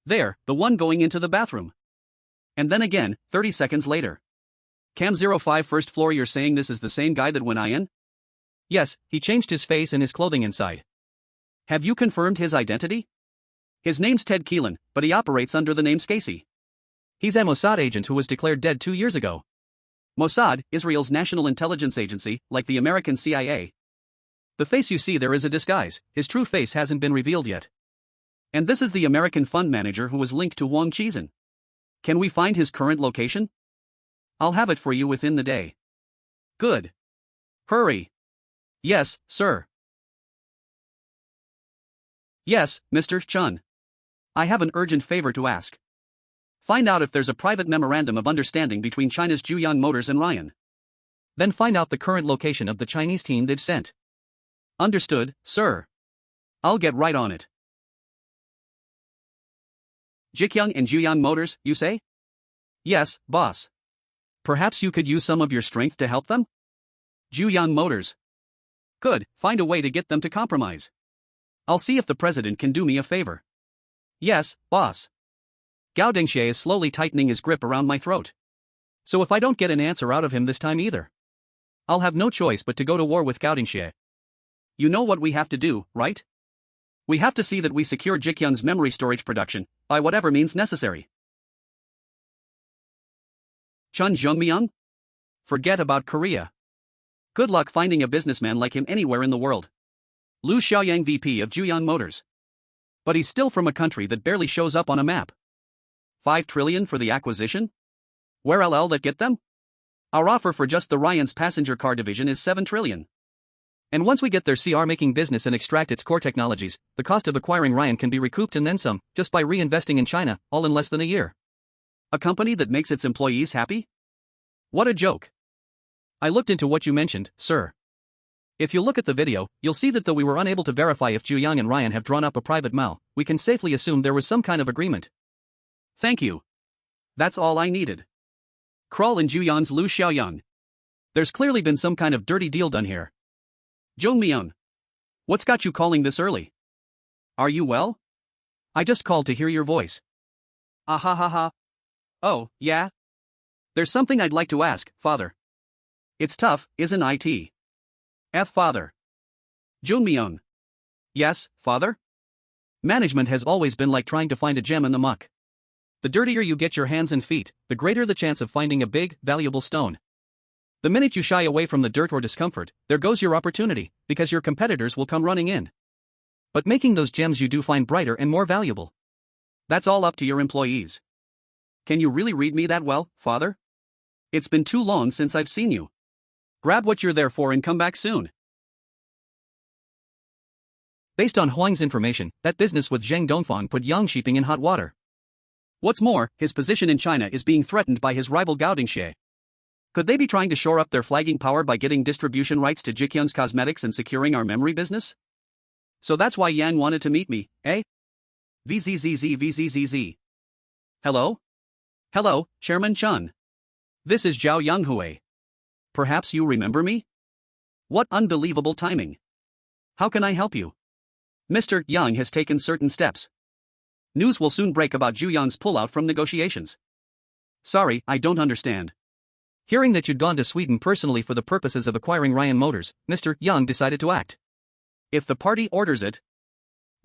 There, the one going into the bathroom. And then again, 30 seconds later. Cam 05 first floor, you're saying this is the same guy that went in? Yes, he changed his face and his clothing inside. Have you confirmed his identity? His name's Ted Keelan, but he operates under the name Scasey. He's a Mossad agent who was declared dead 2 years ago. Mossad, Israel's national intelligence agency, like the American CIA. The face you see there is a disguise, his true face hasn't been revealed yet. And this is the American fund manager who was linked to Wang Chizan. Can we find his current location? I'll have it for you within the day. Good. Hurry. Yes, sir. Yes, Mr. Chun. I have an urgent favor to ask. Find out if there's a private memorandum of understanding between China's Ji Gyoung Motors and Ryan. Then find out the current location of the Chinese team they've sent. Understood, sir. I'll get right on it. Ji Gyoung and Ji Gyoung Motors, you say? Yes, boss. Perhaps you could use some of your strength to help them? Ji Gyoung Motors. Good, find a way to get them to compromise. I'll see if the president can do me a favor. Yes, boss. Gao Dingxie is slowly tightening his grip around my throat. So if I don't get an answer out of him this time either, I'll have no choice but to go to war with Gao Dingxie. You know what we have to do, right? We have to see that we secure Ji Gyoung's memory storage production, by whatever means necessary. Cheon Joong Myung? Forget about Korea. Good luck finding a businessman like him anywhere in the world. Liu Xiaoyang, VP of Ji Gyoung Motors. But he's still from a country that barely shows up on a map. 5 trillion for the acquisition? Where LL that get them? Our offer for just the Ryan's passenger car division is 7 trillion. And once we get their CR-making business and extract its core technologies, the cost of acquiring Ryan can be recouped and then some, just by reinvesting in China, all in less than a year. A company that makes its employees happy? What a joke. I looked into what you mentioned, sir. If you look at the video, you'll see that though we were unable to verify if Ji Gyoung and Ryan have drawn up a private MOU, we can safely assume there was some kind of agreement. Thank you. That's all I needed. Crawl in Ji Gyoung's Liu Xiaoyang. There's clearly been some kind of dirty deal done here. Joong Myung. What's got you calling this early? Are you well? I just called to hear your voice. Ah ha ha ha. Oh, yeah? There's something I'd like to ask, Father. It's tough, isn't it? Father. Joong Myung. Yes, Father? Management has always been like trying to find a gem in the muck. The dirtier you get your hands and feet, the greater the chance of finding a big, valuable stone. The minute you shy away from the dirt or discomfort, there goes your opportunity, because your competitors will come running in. But making those gems you do find brighter and more valuable. That's all up to your employees. Can you really read me that well, Father? It's been too long since I've seen you. Grab what you're there for and come back soon. Based on Huang's information, that business with Zheng Dongfang put Yang Shiping in hot water. What's more, his position in China is being threatened by his rival Gao Dingxie. Could they be trying to shore up their flagging power by getting distribution rights to Ji Gyoung's cosmetics and securing our memory business? So that's why Yang wanted to meet me, eh? VZZZ. Hello? Hello, Chairman Chun. This is Zhao Yanghui. Perhaps you remember me? What unbelievable timing. How can I help you? Mr. Yang has taken certain steps. News will soon break about Zhu Yang's pullout from negotiations. Sorry, I don't understand. Hearing that you'd gone to Sweden personally for the purposes of acquiring Ryan Motors, Mr. Yang decided to act. If the party orders it,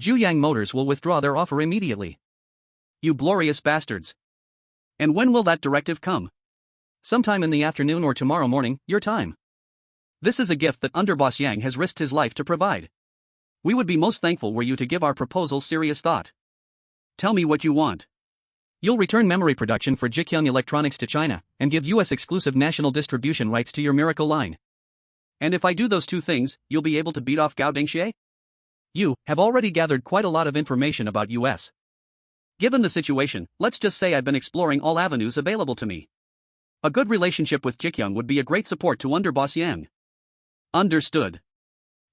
Zhu Yang Motors will withdraw their offer immediately. You glorious bastards. And when will that directive come? Sometime in the afternoon or tomorrow morning, your time. This is a gift that Underboss Yang has risked his life to provide. We would be most thankful were you to give our proposal serious thought. Tell me what you want. You'll return memory production for Ji Gyoung Electronics to China, and give US exclusive national distribution rights to your miracle line. And if I do those two things, you'll be able to beat off Gao Dingxie? You have already gathered quite a lot of information about US. Given the situation, let's just say I've been exploring all avenues available to me. A good relationship with Ji Gyoung would be a great support to Underboss Yang. Understood.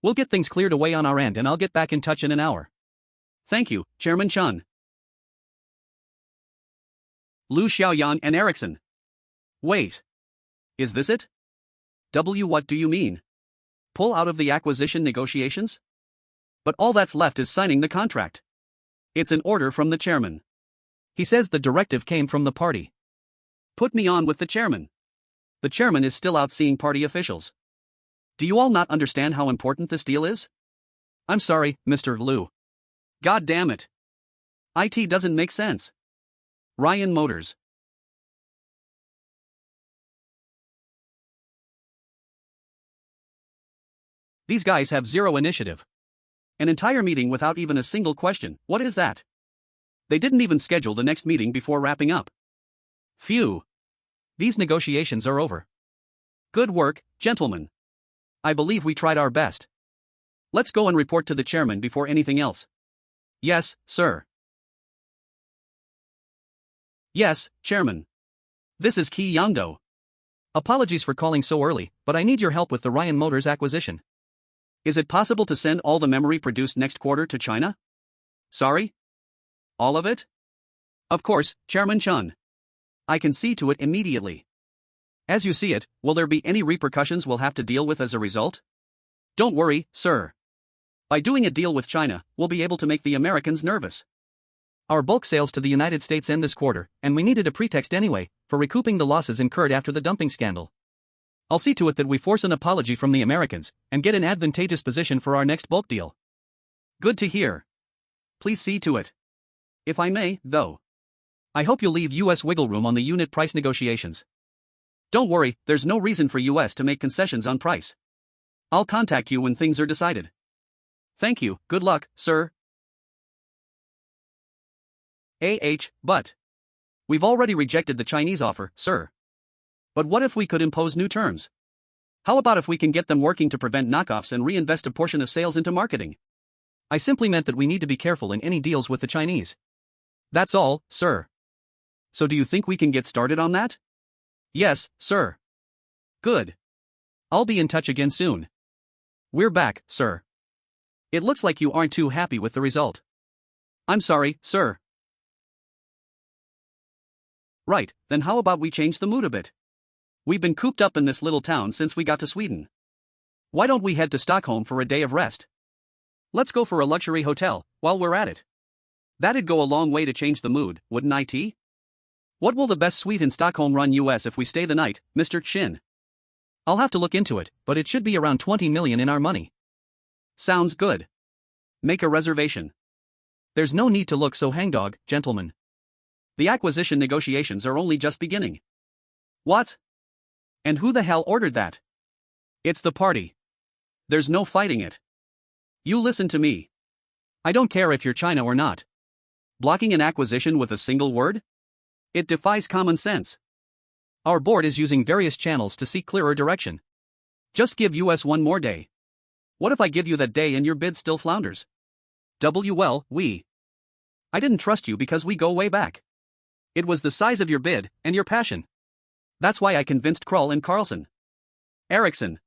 We'll get things cleared away on our end and I'll get back in touch in an hour. Thank you, Chairman Chun. Lu Xiaoyan and Ericsson. Wait. Is this it? What do you mean? Pull out of the acquisition negotiations? But all that's left is signing the contract. It's an order from the chairman. He says the directive came from the party. Put me on with the chairman. The chairman is still out seeing party officials. Do you all not understand how important this deal is? I'm sorry, Mr. Lu. God damn it. IT doesn't make sense. Ryan Motors. These guys have zero initiative. An entire meeting without even a single question. What is that? They didn't even schedule the next meeting before wrapping up. Phew. These negotiations are over. Good work, gentlemen. I believe we tried our best. Let's go and report to the chairman before anything else. Yes, sir. Yes, Chairman. This is Ki Yangdo. Apologies for calling so early, but I need your help with the Ryan Motors acquisition. Is it possible to send all the memory produced next quarter to China? Sorry? All of it? Of course, Chairman Chun. I can see to it immediately. As you see it, will there be any repercussions we'll have to deal with as a result? Don't worry, sir. By doing a deal with China, we'll be able to make the Americans nervous. Our bulk sales to the United States end this quarter, and we needed a pretext anyway, for recouping the losses incurred after the dumping scandal. I'll see to it that we force an apology from the Americans, and get an advantageous position for our next bulk deal. Good to hear. Please see to it. If I may, though. I hope you'll leave US wiggle room on the unit price negotiations. Don't worry, there's no reason for US to make concessions on price. I'll contact you when things are decided. Thank you, good luck, sir. But we've already rejected the Chinese offer, sir. But what if we could impose new terms? How about if we can get them working to prevent knockoffs and reinvest a portion of sales into marketing? I simply meant that we need to be careful in any deals with the Chinese. That's all, sir. So do you think we can get started on that? Yes, sir. Good. I'll be in touch again soon. We're back, sir. It looks like you aren't too happy with the result. I'm sorry, sir. Right, then how about we change the mood a bit? We've been cooped up in this little town since we got to Sweden. Why don't we head to Stockholm for a day of rest? Let's go for a luxury hotel, while we're at it. That'd go a long way to change the mood, wouldn't it? What will the best suite in Stockholm run US if we stay the night, Mr. Chin? I'll have to look into it, but it should be around 20 million in our money. Sounds good. Make a reservation. There's no need to look so hangdog, gentlemen. The acquisition negotiations are only just beginning. What? And who the hell ordered that? It's the party. There's no fighting it. You listen to me. I don't care if you're China or not. Blocking an acquisition with a single word? It defies common sense. Our board is using various channels to seek clearer direction. Just give US one more day. What if I give you that day and your bid still flounders? Well, I didn't trust you because we go way back. It was the size of your bid, and your passion. That's why I convinced Kroll and Carlson. Ericsson.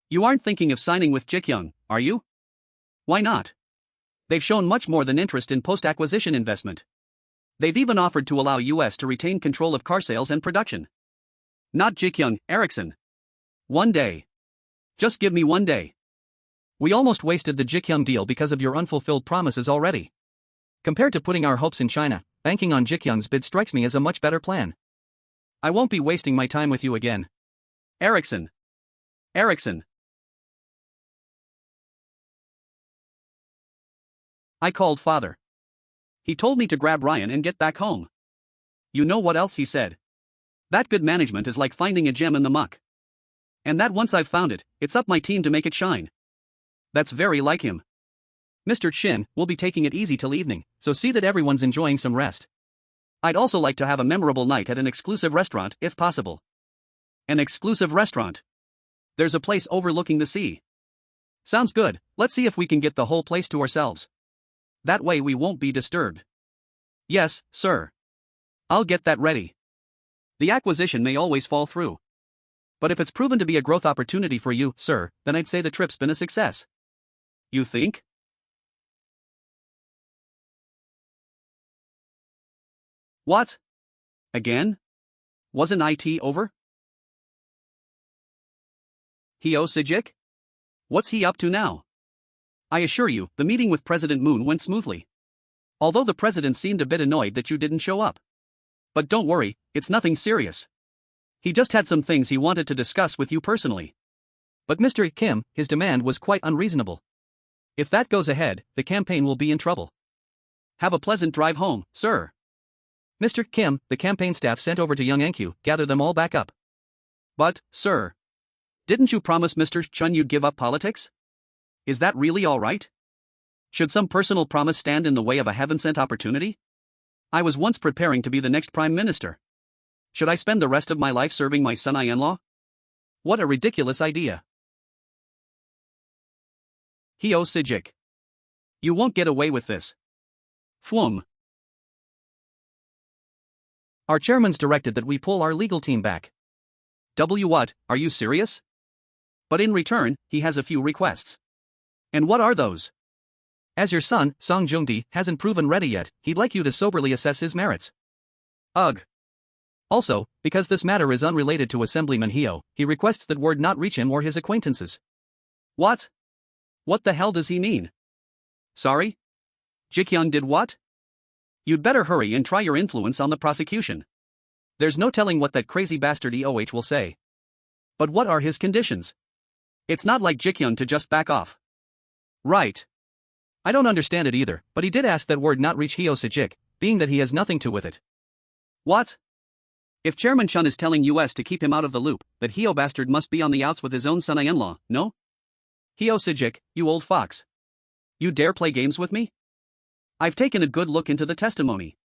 You aren't thinking of signing with Ji Gyoung, are you? Why not? They've shown much more than interest in post-acquisition investment. They've even offered to allow US to retain control of car sales and production. Not Ji Gyoung, Ericsson. 1 day. Just give me 1 day. We almost wasted the Ji Gyoung deal because of your unfulfilled promises already. Compared to putting our hopes in China, banking on Ji Gyoung's bid strikes me as a much better plan. I won't be wasting my time with you again. Ericsson. Ericsson. I called father. He told me to grab Ryan and get back home. You know what else he said? That good management is like finding a gem in the muck. And that once I've found it, it's up my team to make it shine. That's very like him. Mr. Chin will be taking it easy till evening, so see that everyone's enjoying some rest. I'd also like to have a memorable night at an exclusive restaurant, if possible. An exclusive restaurant. There's a place overlooking the sea. Sounds good, let's see if we can get the whole place to ourselves. That way we won't be disturbed. Yes, sir. I'll get that ready. The acquisition may always fall through. But if it's proven to be a growth opportunity for you, sir, then I'd say the trip's been a success. You think? What? Again? Wasn't IT over? Hyo Sijik? What's he up to now? I assure you, the meeting with President Moon went smoothly. Although the president seemed a bit annoyed that you didn't show up. But don't worry, it's nothing serious. He just had some things he wanted to discuss with you personally. But Mr. Kim, his demand was quite unreasonable. If that goes ahead, the campaign will be in trouble. Have a pleasant drive home, sir. Mr. Kim, the campaign staff sent over to Young Enkyu, gather them all back up. But, sir, didn't you promise Mr. Chun you'd give up politics? Is that really all right? Should some personal promise stand in the way of a heaven-sent opportunity? I was once preparing to be the next prime minister. Should I spend the rest of my life serving my son-in-law? What a ridiculous idea. Hyo Sijik. You won't get away with this. Pfwum. Our chairman's directed that we pull our legal team back. What, are you serious? But in return, he has a few requests. And what are those? As your son, Song Joong-di, hasn't proven ready yet, he'd like you to soberly assess his merits. Ugh. Also, because this matter is unrelated to Assemblyman Hyo, he requests that word not reach him or his acquaintances. What? What the hell does he mean? Sorry? Ji Gyoung did what? You'd better hurry and try your influence on the prosecution. There's no telling what that crazy bastard EOH will say. But what are his conditions? It's not like Ji Gyoung to just back off. Right. I don't understand it either, but he did ask that word not reach Hyo Sijik, being that he has nothing to with it. What? If Chairman Chun is telling US to keep him out of the loop, that Hyo bastard must be on the outs with his own son-in-law, no? Hyo Sijik, you old fox. You dare play games with me? I've taken a good look into the testimony.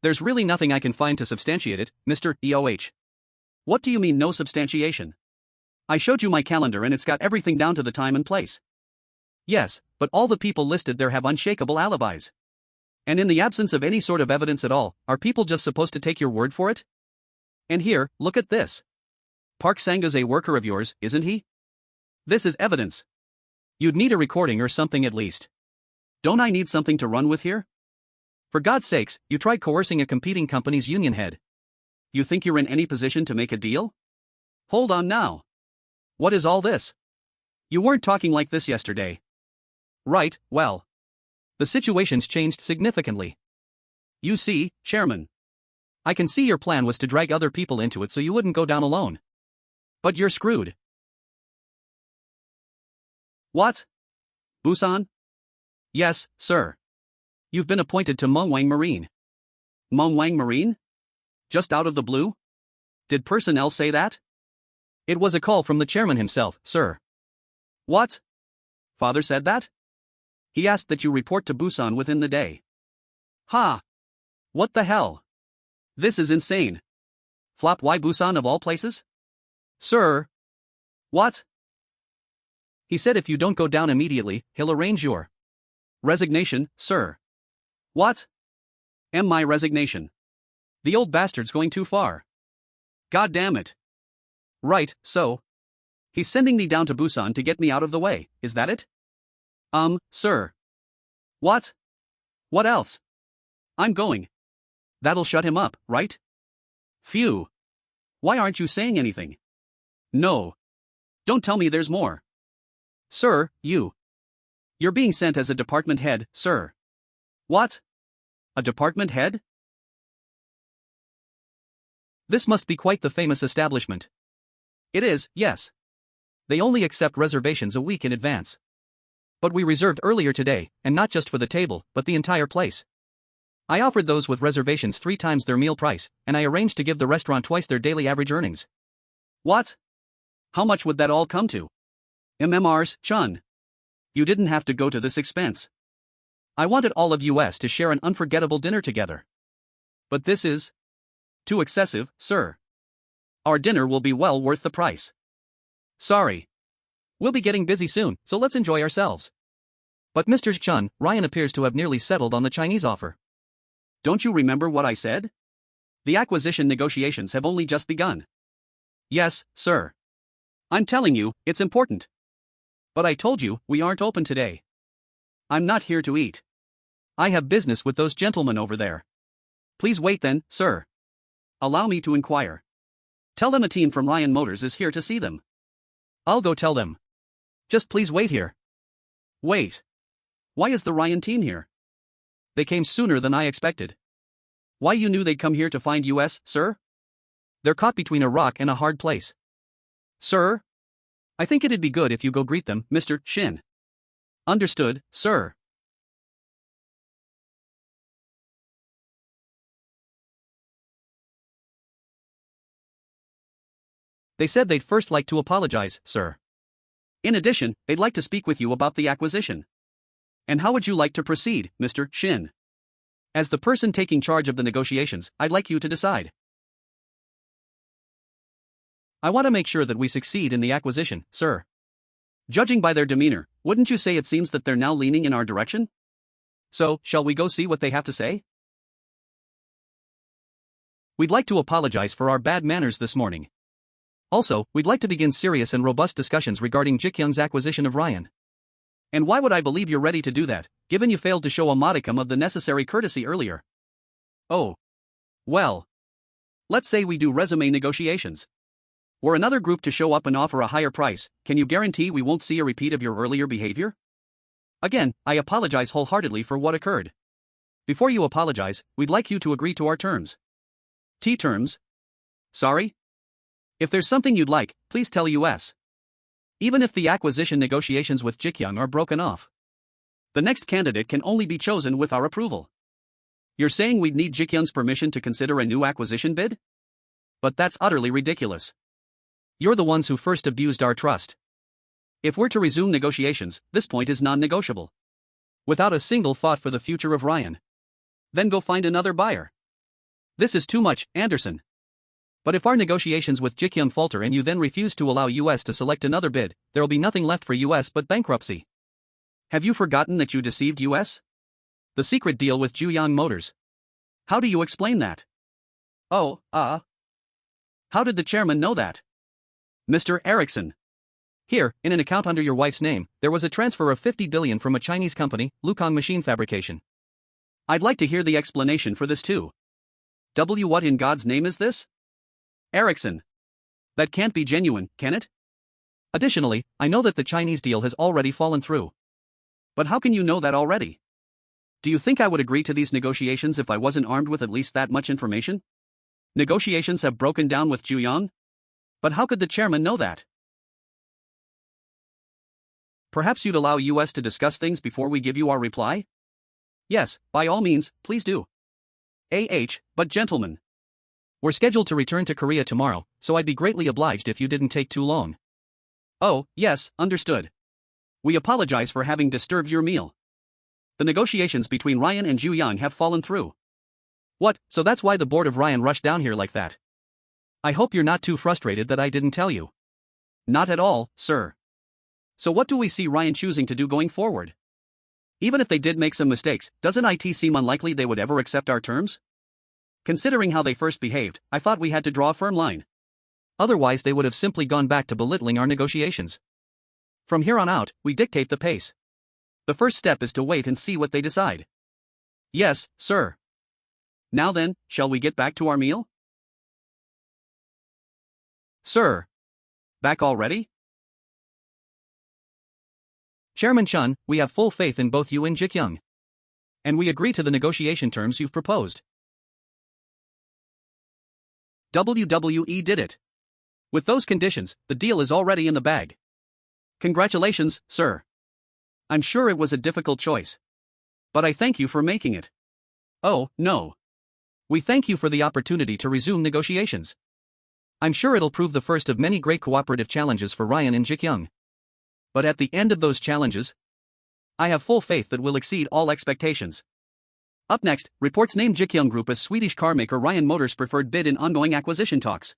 There's really nothing I can find to substantiate it, Mr. EOH. What do you mean no substantiation? I showed you my calendar and it's got everything down to the time and place. Yes, but all the people listed there have unshakable alibis. And in the absence of any sort of evidence at all, are people just supposed to take your word for it? And here, look at this. Park Sang-is a worker of yours, isn't he? This is evidence. You'd need a recording or something at least. Don't I need something to run with here? For God's sakes, you tried coercing a competing company's union head. You think you're in any position to make a deal? Hold on now. What is all this? You weren't talking like this yesterday. Right, well. The situation's changed significantly. You see, Chairman. I can see your plan was to drag other people into it so you wouldn't go down alone. But you're screwed. What? Busan? Yes, sir. You've been appointed to Mongwang Marine. Mongwang Marine? Just out of the blue? Did personnel say that? It was a call from the chairman himself, sir. What? Father said that? He asked that you report to Busan within the day. Ha! What the hell? This is insane. Flop, why Busan of all places? Sir. What? He said if you don't go down immediately, he'll arrange your resignation, sir. What? My resignation. The old bastard's going too far. God damn it. Right, so. He's sending me down to Busan to get me out of the way, is that it? Sir. What? What else? I'm going. That'll shut him up, right? Phew. Why aren't you saying anything? No. Don't tell me there's more. Sir, You're being sent as a department head, sir. What? A department head? This must be quite the famous establishment. It is, yes. They only accept reservations a week in advance. But we reserved earlier today, and not just for the table, but the entire place. I offered those with reservations 3 times their meal price, and I arranged to give the restaurant twice their daily average earnings. What? How much would that all come to? MMRs, Chun. You didn't have to go to this expense. I wanted all of US to share an unforgettable dinner together. But this is too excessive, sir. Our dinner will be well worth the price. Sorry. We'll be getting busy soon, so let's enjoy ourselves. But Mr. Chun, Ryan appears to have nearly settled on the Chinese offer. Don't you remember what I said? The acquisition negotiations have only just begun. Yes, sir. I'm telling you, it's important. But I told you, we aren't open today. I'm not here to eat. I have business with those gentlemen over there. Please wait then, sir. Allow me to inquire. Tell them a team from Ryan Motors is here to see them. I'll go tell them. Just please wait here. Wait. Why is the Ryan team here? They came sooner than I expected. Why, you knew they'd come here to find US, sir? They're caught between a rock and a hard place. Sir? I think it'd be good if you go greet them, Mr. Shin. Understood, sir. They said they'd first like to apologize, sir. In addition, they'd like to speak with you about the acquisition. And how would you like to proceed, Mr. Shin? As the person taking charge of the negotiations, I'd like you to decide. I want to make sure that we succeed in the acquisition, sir. Judging by their demeanor, wouldn't you say it seems that they're now leaning in our direction? So, shall we go see what they have to say? We'd like to apologize for our bad manners this morning. Also, we'd like to begin serious and robust discussions regarding Ji Gyoung's acquisition of Ryan. And why would I believe you're ready to do that, given you failed to show a modicum of the necessary courtesy earlier? Oh. Well. Let's say we do resume negotiations. Were another group to show up and offer a higher price, can you guarantee we won't see a repeat of your earlier behavior? Again, I apologize wholeheartedly for what occurred. Before you apologize, we'd like you to agree to our terms. Terms? Sorry? If there's something you'd like, please tell US. Even if the acquisition negotiations with Ji Gyoung are broken off, the next candidate can only be chosen with our approval. You're saying we'd need Ji Gyoung's permission to consider a new acquisition bid? But that's utterly ridiculous. You're the ones who first abused our trust. If we're to resume negotiations, this point is non-negotiable. Without a single thought for the future of Ryan. Then go find another buyer. This is too much, Anderson. But if our negotiations with Ji Gyoung falter and you then refuse to allow US to select another bid, there'll be nothing left for US but bankruptcy. Have you forgotten that you deceived US? The secret deal with Ji Gyoung Motors. How do you explain that? Oh, how did the chairman know that? Mr. Erickson. Here, in an account under your wife's name, there was a transfer of 50 billion from a Chinese company, Lukong Machine Fabrication. I'd like to hear the explanation for this too. What in God's name is this? Erickson. That can't be genuine, can it? Additionally, I know that the Chinese deal has already fallen through. But how can you know that already? Do you think I would agree to these negotiations if I wasn't armed with at least that much information? Negotiations have broken down with Ji Gyoung? But how could the chairman know that? Perhaps you'd allow US to discuss things before we give you our reply? Yes, by all means, please do. But gentlemen. We're scheduled to return to Korea tomorrow, so I'd be greatly obliged if you didn't take too long. Oh, yes, understood. We apologize for having disturbed your meal. The negotiations between Ryan and Ji Gyoung have fallen through. What, so that's why the board of Ryan rushed down here like that? I hope you're not too frustrated that I didn't tell you. Not at all, sir. So what do we see Ryan choosing to do going forward? Even if they did make some mistakes, doesn't it seem unlikely they would ever accept our terms? Considering how they first behaved, I thought we had to draw a firm line. Otherwise they would have simply gone back to belittling our negotiations. From here on out, we dictate the pace. The first step is to wait and see what they decide. Yes, sir. Now then, shall we get back to our meal? Sir. Back already? Chairman Chun, we have full faith in both you and Ji Gyoung. And we agree to the negotiation terms you've proposed. WWE did it. With those conditions, the deal is already in the bag. Congratulations, sir. I'm sure it was a difficult choice. But I thank you for making it. Oh, no. We thank you for the opportunity to resume negotiations. I'm sure it'll prove the first of many great cooperative challenges for Ryan and Ji Gyoung. But at the end of those challenges, I have full faith that we'll exceed all expectations. Up next, reports name Ji Gyoung Group as Swedish carmaker Ryan Motors' preferred bid in ongoing acquisition talks.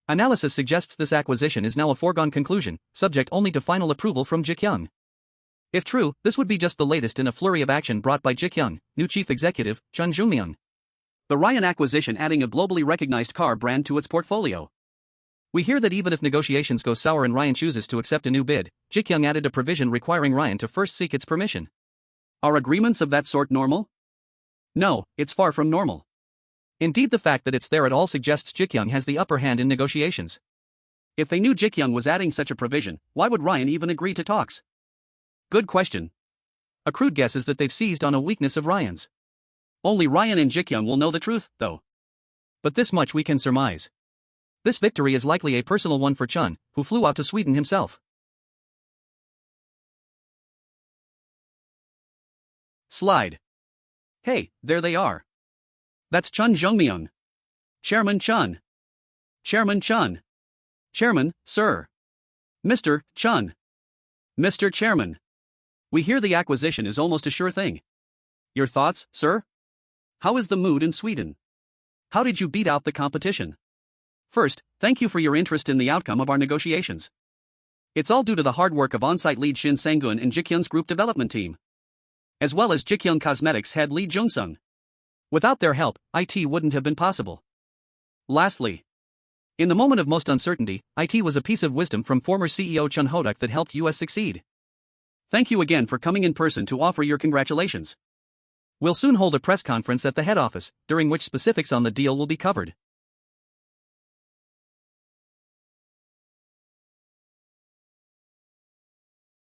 Analysis suggests this acquisition is now a foregone conclusion, subject only to final approval from Ji Gyoung. If true, this would be just the latest in a flurry of action brought by Ji Gyoung, new chief executive, Cheon Joong Myung. The Ryan acquisition adding a globally recognized car brand to its portfolio. We hear that even if negotiations go sour and Ryan chooses to accept a new bid, Ji Gyoung added a provision requiring Ryan to first seek its permission. Are agreements of that sort normal? No, it's far from normal. Indeed, the fact that it's there at all suggests Ji Gyoung has the upper hand in negotiations. If they knew Ji Gyoung was adding such a provision, why would Ryan even agree to talks? Good question. A crude guess is that they've seized on a weakness of Ryan's. Only Ryan and Ji Gyoung will know the truth, though. But this much we can surmise. This victory is likely a personal one for Chun, who flew out to Sweden himself. Slide. Hey, there they are. That's Cheon Joong Myung. Chairman Chun. Chairman Chun. Chairman, sir. Mr. Chun. Mr. Chairman. We hear the acquisition is almost a sure thing. Your thoughts, sir? How is the mood in Sweden? How did you beat out the competition? First, thank you for your interest in the outcome of our negotiations. It's all due to the hard work of on-site lead Shin Sang-gun and Ji Gyoung's group development team, as well as Ji Gyoung Cosmetics head Lee Jung-sung. Without their help, IT wouldn't have been possible. Lastly, in the moment of most uncertainty, IT was a piece of wisdom from former CEO Chun Ho-duk that helped US succeed. Thank you again for coming in person to offer your congratulations. We'll soon hold a press conference at the head office, during which specifics on the deal will be covered.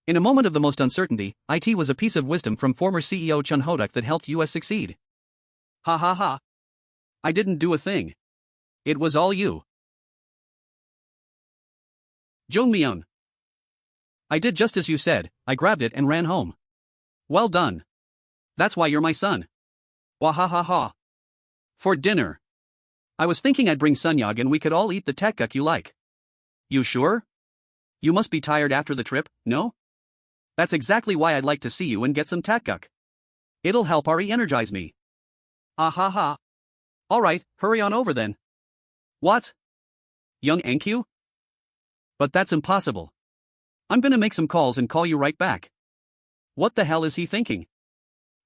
In a moment of the most uncertainty, IT was a piece of wisdom from former CEO Chun Ho-duk that helped US succeed. Ha ha ha. I didn't do a thing. It was all you. Joong Myung. I did just as you said, I grabbed it and ran home. Well done. That's why you're my son. Wah ha ha ha. For dinner. I was thinking I'd bring Sunyog and we could all eat the taekguk you like. You sure? You must be tired after the trip, no? That's exactly why I'd like to see you and get some taekguk. It'll help re-energize me. Ah ha ha. Alright, hurry on over then. What? Young Enkyu? But that's impossible. I'm gonna make some calls and call you right back. What the hell is he thinking?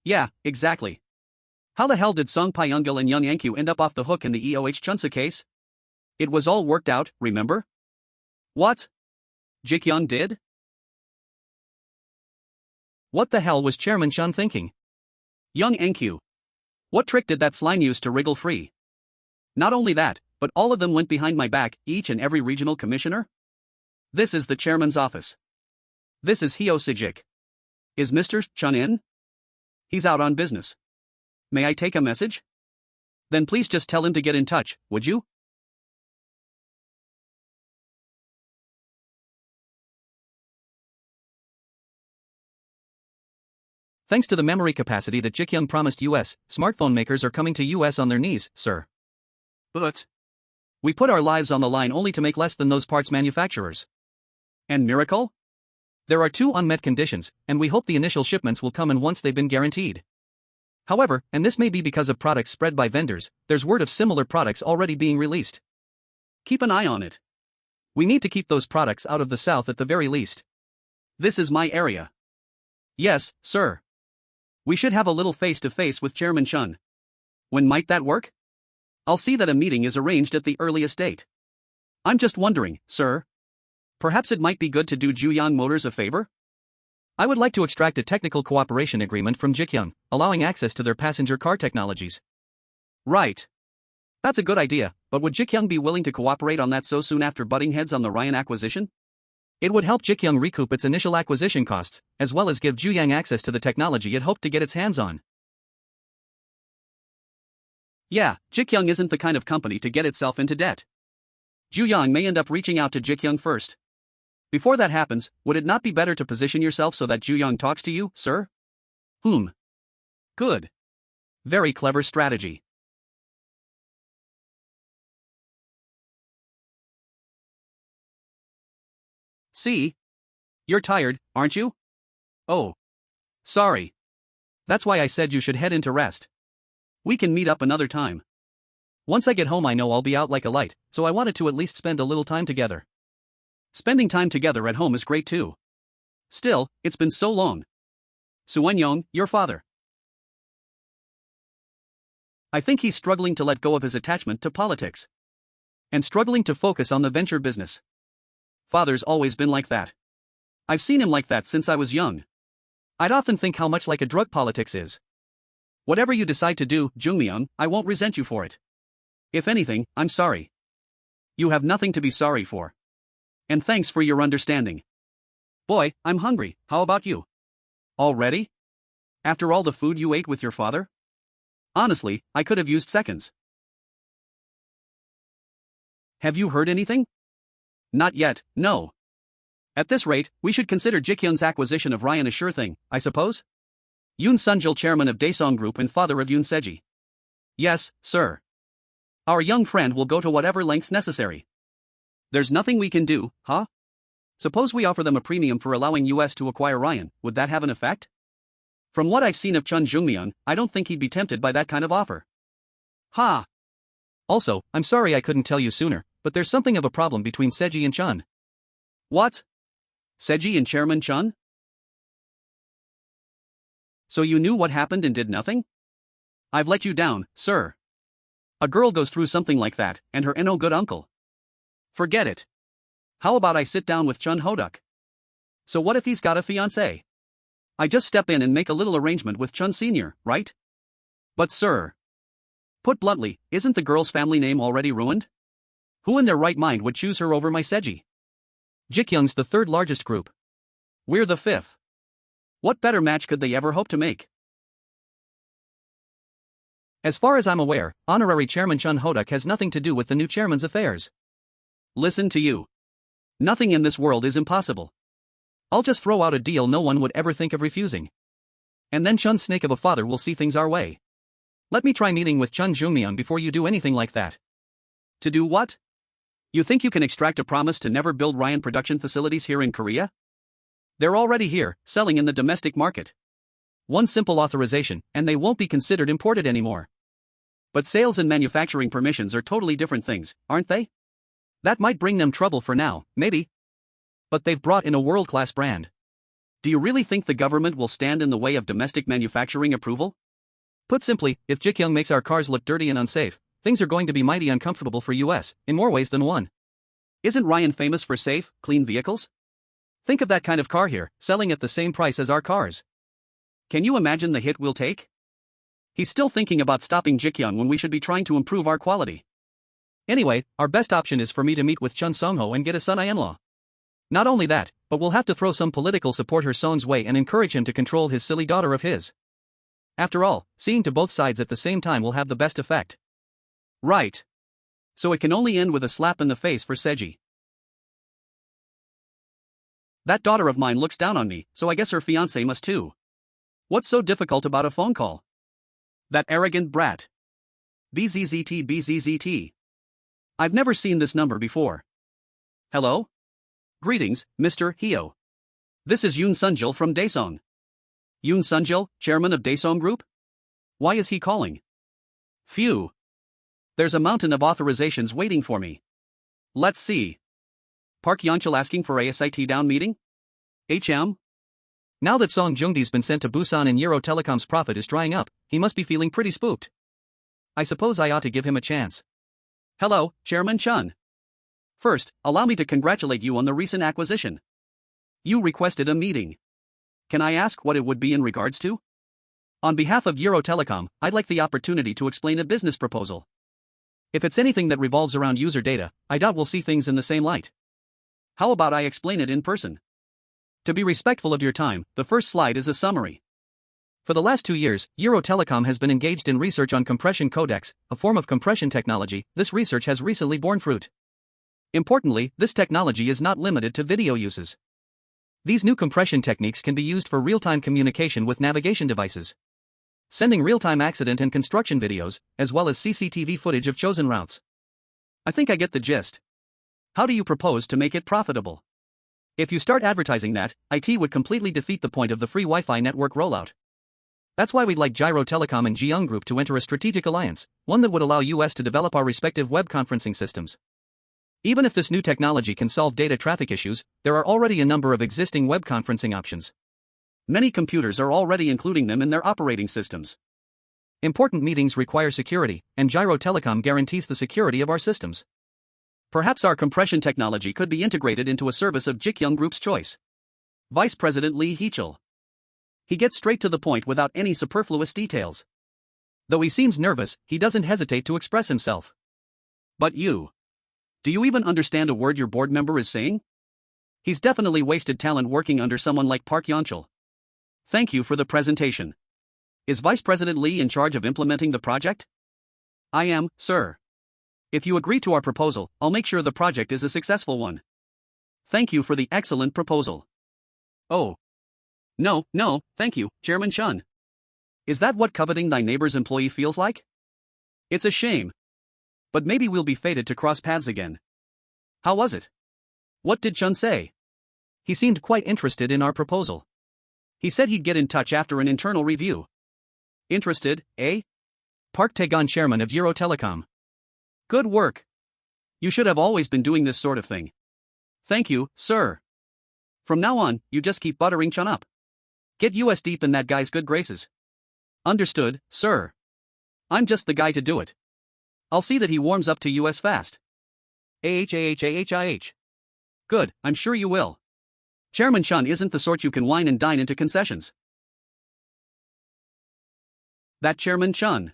Yeah, exactly. How the hell did Song Pyungil and Young Enkyu end up off the hook in the EOH Chunsa case? It was all worked out, remember? What? Ji Gyoung did? What the hell was Chairman Chun thinking? Young Enkyu. What trick did that slime use to wriggle free? Not only that, but all of them went behind my back, each and every regional commissioner? This is the chairman's office. This is Hyo Sijik. Is Mr. Chun in? He's out on business. May I take a message? Then please just tell him to get in touch, would you? Thanks to the memory capacity that Ji Gyoung promised US, smartphone makers are coming to US on their knees, sir. But we put our lives on the line only to make less than those parts manufacturers. And miracle? There are 2 unmet conditions, and we hope the initial shipments will come in once they've been guaranteed. However, and this may be because of products spread by vendors, there's word of similar products already being released. Keep an eye on it. We need to keep those products out of the South at the very least. This is my area. Yes, sir. We should have a little face-to-face with Chairman Chun. When might that work? I'll see that a meeting is arranged at the earliest date. I'm just wondering, sir. Perhaps it might be good to do Juyang Motors a favor? I would like to extract a technical cooperation agreement from Ji Gyoung, allowing access to their passenger car technologies. Right. That's a good idea, but would Ji Gyoung be willing to cooperate on that so soon after butting heads on the Ryan acquisition? It would help Ji Gyoung recoup its initial acquisition costs, as well as give Ju Yang access to the technology it hoped to get its hands on. Yeah, Ji Gyoung isn't the kind of company to get itself into debt. Ju Yang may end up reaching out to Ji Gyoung first. Before that happens, would it not be better to position yourself so that Ju Yang talks to you, sir? Good. Very clever strategy. See? You're tired, aren't you? Oh. Sorry. That's why I said you should head in to rest. We can meet up another time. Once I get home I know I'll be out like a light, so I wanted to at least spend a little time together. Spending time together at home is great too. Still, it's been so long. Suenyong, your father. I think he's struggling to let go of his attachment to politics. And struggling to focus on the venture business. Father's always been like that. I've seen him like that since I was young. I'd often think how much like a drug politics is. Whatever you decide to do, Joong Myung, I won't resent you for it. If anything, I'm sorry. You have nothing to be sorry for. And thanks for your understanding. Boy, I'm hungry, how about you? Already? After all the food you ate with your father? Honestly, I could have used seconds. Have you heard anything? Not yet, no. At this rate, we should consider Ji Gyoung's acquisition of Ryan a sure thing, I suppose? Yoon Sunjil, chairman of Daesung Group and father of Yoon Seji. Yes, sir. Our young friend will go to whatever lengths necessary. There's nothing we can do, huh? Suppose we offer them a premium for allowing US to acquire Ryan, would that have an effect? From what I've seen of Cheon Joong Myung, I don't think he'd be tempted by that kind of offer. Ha! Also, I'm sorry I couldn't tell you sooner, but there's something of a problem between Seji and Cheon. What? Seji and Chairman Cheon? So you knew what happened and did nothing? I've let you down, sir. A girl goes through something like that, and her no good uncle. Forget it. How about I sit down with Chun Hoduk? So what if he's got a fiancée? I just step in and make a little arrangement with Chun Sr., right? But sir. Put bluntly, isn't the girl's family name already ruined? Who in their right mind would choose her over my Seji? Ji Gyoung's the third largest group. We're the fifth. What better match could they ever hope to make? As far as I'm aware, honorary chairman Chun Hoduk has nothing to do with the new chairman's affairs. Listen to you. Nothing in this world is impossible. I'll just throw out a deal no one would ever think of refusing. And then Chun's snake of a father will see things our way. Let me try meeting with Cheon Joong Myung before you do anything like that. To do what? You think you can extract a promise to never build Ryan production facilities here in Korea? They're already here, selling in the domestic market. One simple authorization, and they won't be considered imported anymore. But sales and manufacturing permissions are totally different things, aren't they? That might bring them trouble for now, maybe. But they've brought in a world-class brand. Do you really think the government will stand in the way of domestic manufacturing approval? Put simply, if Ji Gyoung makes our cars look dirty and unsafe, things are going to be mighty uncomfortable for US, in more ways than one. Isn't Ryan famous for safe, clean vehicles? Think of that kind of car here, selling at the same price as our cars. Can you imagine the hit we'll take? He's still thinking about stopping Ji Gyoung when we should be trying to improve our quality. Anyway, our best option is for me to meet with Chun Song-ho and get a son-in-law. Not only that, but we'll have to throw some political support her son's way and encourage him to control his silly daughter of his. After all, seeing to both sides at the same time will have the best effect. Right. So it can only end with a slap in the face for Seji. That daughter of mine looks down on me, so I guess her fiancé must too. What's so difficult about a phone call? That arrogant brat. BZZT. I've never seen this number before. Hello? Greetings, Mr. Hyo. This is Yoon Sunjil from Daesung. Yoon Sunjil, chairman of Daesung Group? Why is he calling? Phew. There's a mountain of authorizations waiting for me. Let's see. Park Yeonchul asking for a SIT down meeting? HM? Now that Song Joong-de's been sent to Busan and Euro Telecom's profit is drying up, he must be feeling pretty spooked. I suppose I ought to give him a chance. Hello, Chairman Chun. First, allow me to congratulate you on the recent acquisition. You requested a meeting. Can I ask what it would be in regards to? On behalf of Euro Telecom, I'd like the opportunity to explain a business proposal. If it's anything that revolves around user data, I doubt we'll see things in the same light. How about I explain it in person? To be respectful of your time, the first slide is a summary. For the last 2 years, Euro Telecom has been engaged in research on compression codecs, a form of compression technology. This research has recently borne fruit. Importantly, this technology is not limited to video uses. These new compression techniques can be used for real-time communication with navigation devices, sending real-time accident and construction videos, as well as CCTV footage of chosen routes. I think I get the gist. How do you propose to make it profitable? If you start advertising that, it would completely defeat the point of the free Wi-Fi network rollout. That's why we'd like Gyro Telecom and Ji Gyoung Group to enter a strategic alliance, one that would allow us to develop our respective web conferencing systems. Even if this new technology can solve data traffic issues, there are already a number of existing web conferencing options. Many computers are already including them in their operating systems. Important meetings require security, and Gyro Telecom guarantees the security of our systems. Perhaps our compression technology could be integrated into a service of Ji Gyoung Group's choice. Vice President Lee Hee-chul. He gets straight to the point without any superfluous details. Though he seems nervous, he doesn't hesitate to express himself. But you. Do you even understand a word your board member is saying? He's definitely wasted talent working under someone like Park Yeon-chul. Thank you for the presentation. Is Vice President Lee in charge of implementing the project? I am, sir. If you agree to our proposal, I'll make sure the project is a successful one. Thank you for the excellent proposal. Oh. No, thank you, Chairman Chun. Is that what coveting thy neighbor's employee feels like? It's a shame. But maybe we'll be fated to cross paths again. How was it? What did Chun say? He seemed quite interested in our proposal. He said he'd get in touch after an internal review. Interested, eh? Park Tae-gon, chairman of Euro Telecom. Good work. You should have always been doing this sort of thing. Thank you, sir. From now on, you just keep buttering Chun up. Get us deep in that guy's good graces. Understood, sir. I'm just the guy to do it. I'll see that he warms up to us fast. Good, I'm sure you will. Chairman Chun isn't the sort you can wine and dine into concessions. That Chairman Chun.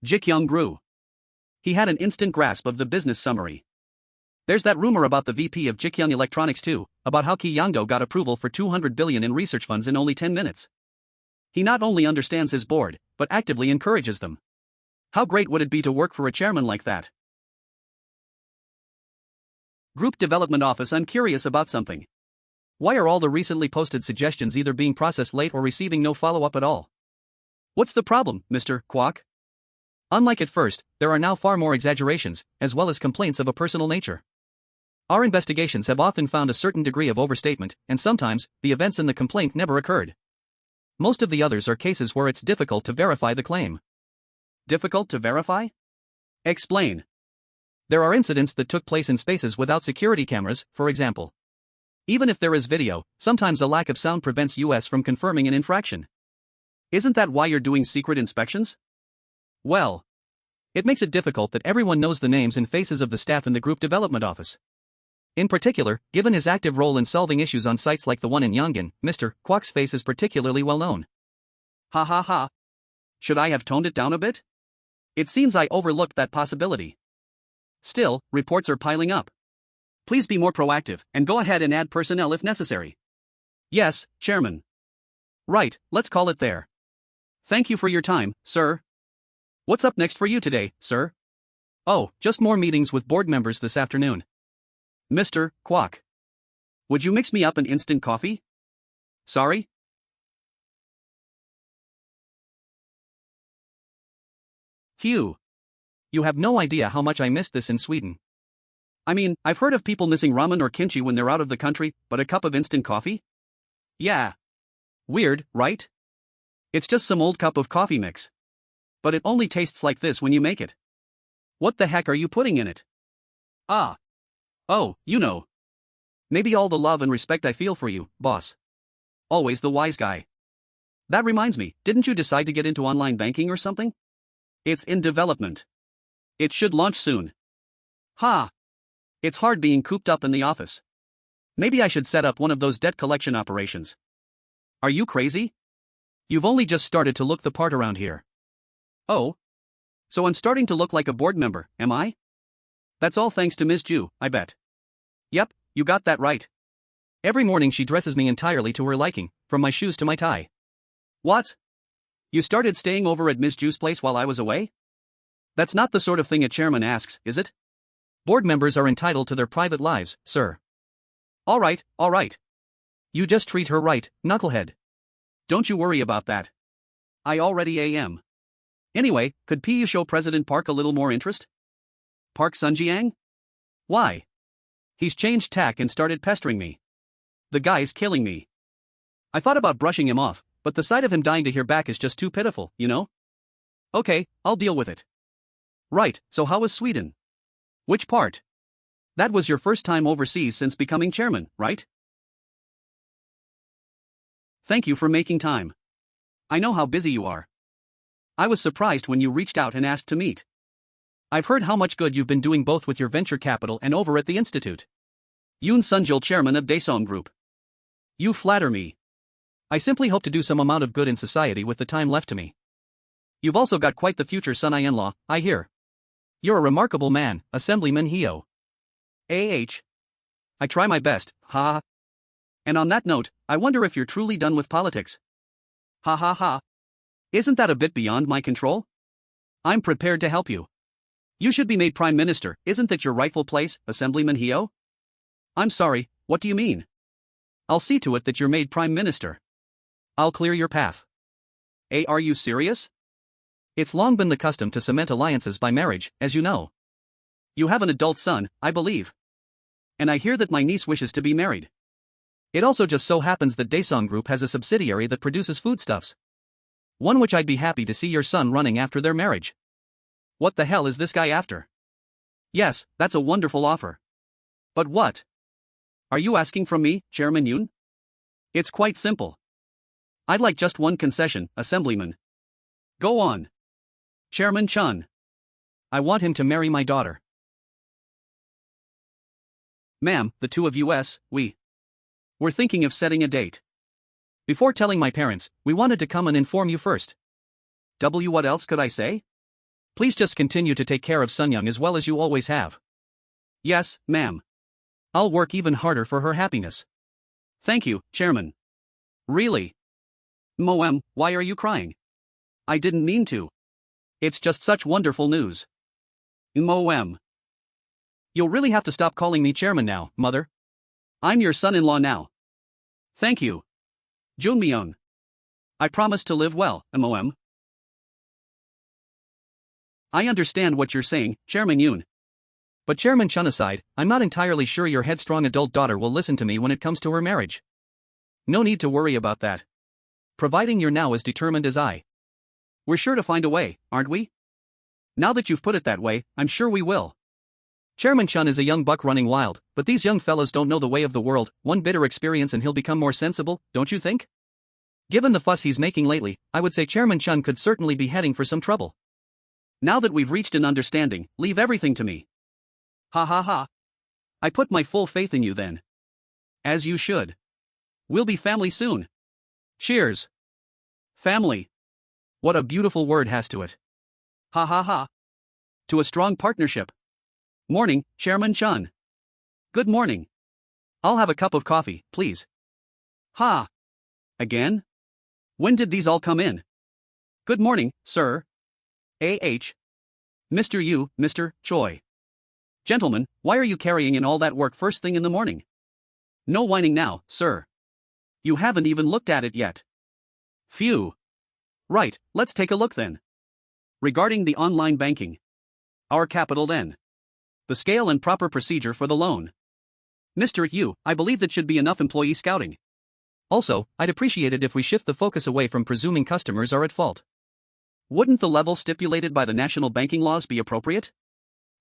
Ji Gyoung Group. He had an instant grasp of the business summary. There's that rumor about the VP of Ji Gyoung Electronics too, about how Ki Yang-do got approval for 200 billion in research funds in only 10 minutes. He not only understands his board, but actively encourages them. How great would it be to work for a chairman like that? Group Development Office, I'm curious about something. Why are all the recently posted suggestions either being processed late or receiving no follow-up at all? What's the problem, Mr. Kwok? Unlike at first, there are now far more exaggerations, as well as complaints of a personal nature. Our investigations have often found a certain degree of overstatement, and sometimes, the events in the complaint never occurred. Most of the others are cases where it's difficult to verify the claim. Difficult to verify? Explain. There are incidents that took place in spaces without security cameras, for example. Even if there is video, sometimes a lack of sound prevents us from confirming an infraction. Isn't that why you're doing secret inspections? Well, it makes it difficult that everyone knows the names and faces of the staff in the Group Development Office. In particular, given his active role in solving issues on sites like the one in Yongin, Mr. Kwok's face is particularly well known. Ha ha ha. Should I have toned it down a bit? It seems I overlooked that possibility. Still, reports are piling up. Please be more proactive, and go ahead and add personnel if necessary. Yes, Chairman. Right, let's call it there. Thank you for your time, sir. What's up next for you today, sir? Oh, just more meetings with board members this afternoon. Mr. Kwok. Would you mix me up an instant coffee? Sorry? Phew. You have no idea how much I missed this in Sweden. I mean, I've heard of people missing ramen or kimchi when they're out of the country, but a cup of instant coffee? Yeah. Weird, right? It's just some old cup of coffee mix. But it only tastes like this when you make it. What the heck are you putting in it? Ah. Oh, you know. Maybe all the love and respect I feel for you, boss. Always the wise guy. That reminds me, didn't you decide to get into online banking or something? It's in development. It should launch soon. Ha! It's hard being cooped up in the office. Maybe I should set up one of those debt collection operations. Are you crazy? You've only just started to look the part around here. Oh? So I'm starting to look like a board member, am I? That's all thanks to Ms. Ju, I bet. Yep, you got that right. Every morning she dresses me entirely to her liking, from my shoes to my tie. What? You started staying over at Ms. Ju's place while I was away? That's not the sort of thing a chairman asks, is it? Board members are entitled to their private lives, sir. All right. You just treat her right, knucklehead. Don't you worry about that. I already am. Anyway, could you show President Park a little more interest? Park Sun-jiang? Why? He's changed tack and started pestering me. The guy's killing me. I thought about brushing him off, but the sight of him dying to hear back is just too pitiful, you know? Okay, I'll deal with it. Right, so how was Sweden? Which part? That was your first time overseas since becoming chairman, right? Thank you for making time. I know how busy you are. I was surprised when you reached out and asked to meet. I've heard how much good you've been doing both with your venture capital and over at the Institute. Yoon Sunjil, chairman of Daesung Group. You flatter me. I simply hope to do some amount of good in society with the time left to me. You've also got quite the future son-in-law, I hear. You're a remarkable man, Assemblyman Heo. I try my best, ha. And on that note, I wonder if you're truly done with politics. Ha. Isn't that a bit beyond my control? I'm prepared to help you. You should be made Prime Minister, isn't that your rightful place, Assemblyman Heo? I'm sorry, what do you mean? I'll see to it that you're made Prime Minister. I'll clear your path. Are you serious? It's long been the custom to cement alliances by marriage, as you know. You have an adult son, I believe. And I hear that my niece wishes to be married. It also just so happens that Daesung Group has a subsidiary that produces foodstuffs. One which I'd be happy to see your son running after their marriage. What the hell is this guy after? Yes, that's a wonderful offer. But what? Are you asking from me, Chairman Yoon? It's quite simple. I'd like just one concession, Assemblyman. Go on. Chairman Chun. I want him to marry my daughter. Ma'am, the two of us, we're thinking of setting a date. Before telling my parents, we wanted to come and inform you first. What else could I say? Please just continue to take care of Sunyoung as well as you always have. Yes, ma'am. I'll work even harder for her happiness. Thank you, Chairman. Really? Moem, why are you crying? I didn't mean to. It's just such wonderful news. Moem. You'll really have to stop calling me Chairman now, Mother. I'm your son-in-law now. Thank you. Joong Myung. I promise to live well, Moem. I understand what you're saying, Chairman Yoon. But Chairman Chun aside, I'm not entirely sure your headstrong adult daughter will listen to me when it comes to her marriage. No need to worry about that. Providing you're now as determined as I. We're sure to find a way, aren't we? Now that you've put it that way, I'm sure we will. Chairman Chun is a young buck running wild, but these young fellows don't know the way of the world. One bitter experience and he'll become more sensible, don't you think? Given the fuss he's making lately, I would say Chairman Chun could certainly be heading for some trouble. Now that we've reached an understanding, leave everything to me. Ha. I put my full faith in you then. As you should. We'll be family soon. Cheers. Family. What a beautiful word has to it. Ha. To a strong partnership. Morning, Chairman Chun. Good morning. I'll have a cup of coffee, please. Ha. Again? When did these all come in? Good morning, sir. Mr. Yu, Mr. Choi. Gentlemen, why are you carrying in all that work first thing in the morning? No whining now, sir. You haven't even looked at it yet. Phew. Right, let's take a look then. Regarding the online banking. Our capital then. The scale and proper procedure for the loan. Mr. Yu, I believe that should be enough employee scouting. Also, I'd appreciate it if we shift the focus away from presuming customers are at fault. Wouldn't the level stipulated by the national banking laws be appropriate?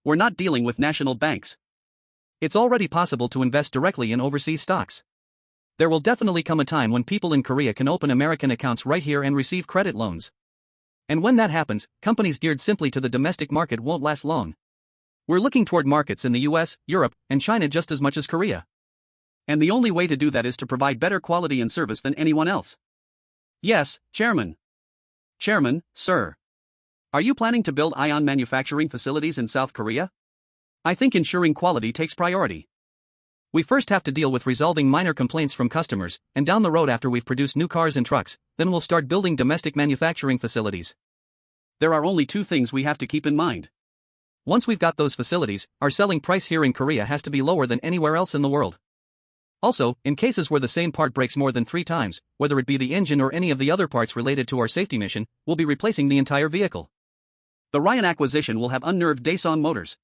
We're not dealing with national banks. It's already possible to invest directly in overseas stocks. There will definitely come a time when people in Korea can open American accounts right here and receive credit loans. And when that happens, companies geared simply to the domestic market won't last long. We're looking toward markets in the US, Europe, and China just as much as Korea. And the only way to do that is to provide better quality and service than anyone else. Yes, Chairman. Chairman, sir. Are you planning to build ion manufacturing facilities in South Korea? I think ensuring quality takes priority. We first have to deal with resolving minor complaints from customers, and down the road after we've produced new cars and trucks, then we'll start building domestic manufacturing facilities. There are only two things we have to keep in mind. Once we've got those facilities, our selling price here in Korea has to be lower than anywhere else in the world. Also, in cases where the same part breaks more than 3 times, whether it be the engine or any of the other parts related to our safety mission, we'll be replacing the entire vehicle. The Ryan acquisition will have unnerved Daesan Motors.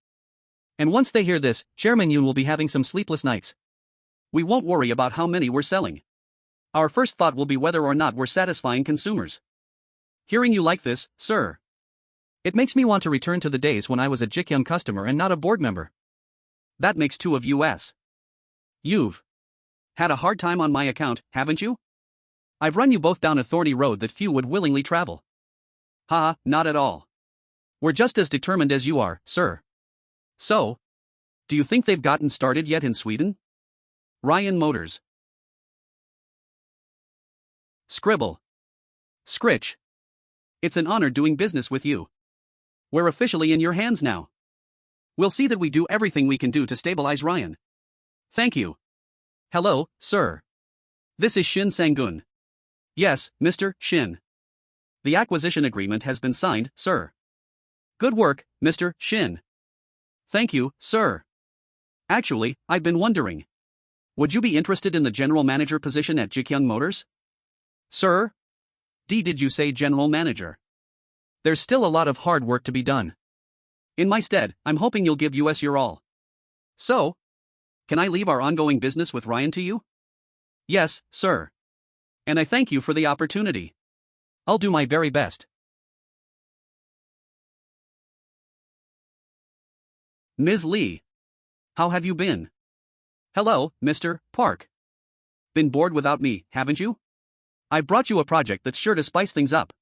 And once they hear this, Chairman Yoon will be having some sleepless nights. We won't worry about how many we're selling. Our first thought will be whether or not we're satisfying consumers. Hearing you like this, sir. It makes me want to return to the days when I was a Ji Gyoung customer and not a board member. That makes 2 of us. You've had a hard time on my account, haven't you? I've run you both down a thorny road that few would willingly travel. Haha, not at all. We're just as determined as you are, sir. So, do you think they've gotten started yet in Sweden? Ryan Motors. Scribble. Scritch. It's an honor doing business with you. We're officially in your hands now. We'll see that we do everything we can do to stabilize Ryan. Thank you. Hello, sir. This is Shin Sang-gun. Yes, Mr. Shin. The acquisition agreement has been signed, sir. Good work, Mr. Shin. Thank you, sir. Actually, I've been wondering. Would you be interested in the general manager position at Ji Gyoung Motors? Sir? Did you say general manager? There's still a lot of hard work to be done. In my stead, I'm hoping you'll give us your all. So, can I leave our ongoing business with Ryan to you? Yes, sir. And I thank you for the opportunity. I'll do my very best. Ms. Lee. How have you been? Hello, Mr. Park. Been bored without me, haven't you? I've brought you a project that's sure to spice things up.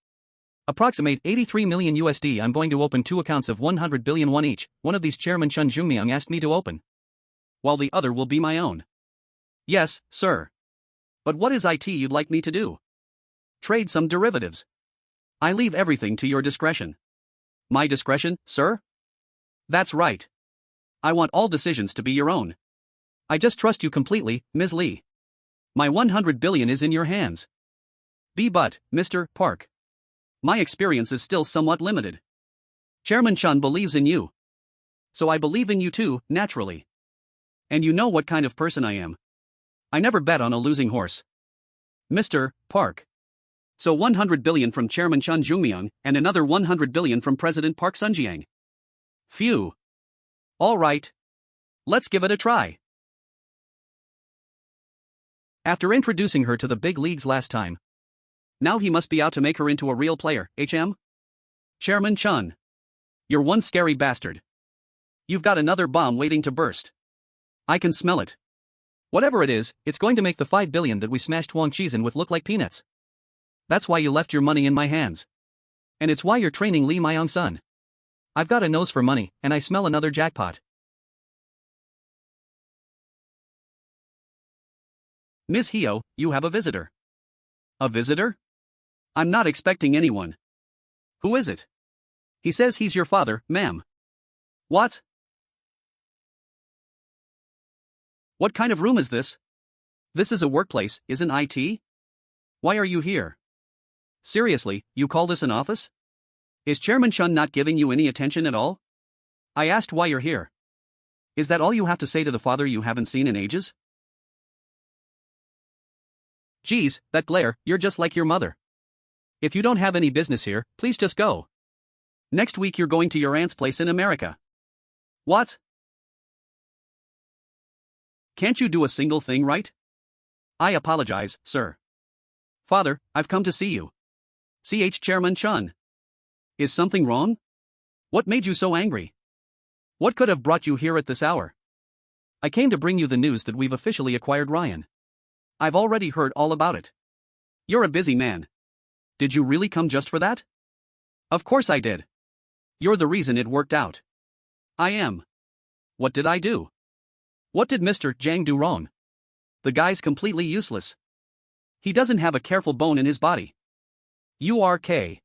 Approximate 83 million USD. I'm going to open 2 accounts of 100 billion won each. One of these Chairman Cheon Joong Myung asked me to open, while the other will be my own. Yes, sir. But what is it you'd like me to do? Trade some derivatives. I leave everything to your discretion. My discretion, sir? That's right. I want all decisions to be your own. I just trust you completely, Ms. Lee. My 100 billion is in your hands. But, Mr. Park, my experience is still somewhat limited. Chairman Chun believes in you. So I believe in you too, naturally. And you know what kind of person I am. I never bet on a losing horse. Mr. Park. So 100 billion from Chairman Cheon Joong Myung and another 100 billion from President Park Sun-jiang. Phew. All right. Let's give it a try. After introducing her to the big leagues last time, now he must be out to make her into a real player, HM? Chairman Chun. You're one scary bastard. You've got another bomb waiting to burst. I can smell it. Whatever it is, it's going to make the 5 billion that we smashed Wong Cheesin with look like peanuts. That's why you left your money in my hands. And it's why you're training Lee Myung-sun. I've got a nose for money, and I smell another jackpot. Ms. Hyo, you have a visitor. A visitor? I'm not expecting anyone. Who is it? He says he's your father, ma'am. What? What kind of room is this? This is a workplace, isn't it? Why are you here? Seriously, you call this an office? Is Chairman Chun not giving you any attention at all? I asked why you're here. Is that all you have to say to the father you haven't seen in ages? Geez, that glare, you're just like your mother. If you don't have any business here, please just go. Next week you're going to your aunt's place in America. What? Can't you do a single thing right? I apologize, sir. Father, I've come to see you. Chairman Chun. Is something wrong? What made you so angry? What could have brought you here at this hour? I came to bring you the news that we've officially acquired Ryan. I've already heard all about it. You're a busy man. Did you really come just for that? Of course I did. You're the reason it worked out. I am. What did I do? What did Mr. Jang do wrong? The guy's completely useless. He doesn't have a careful bone in his body. URK.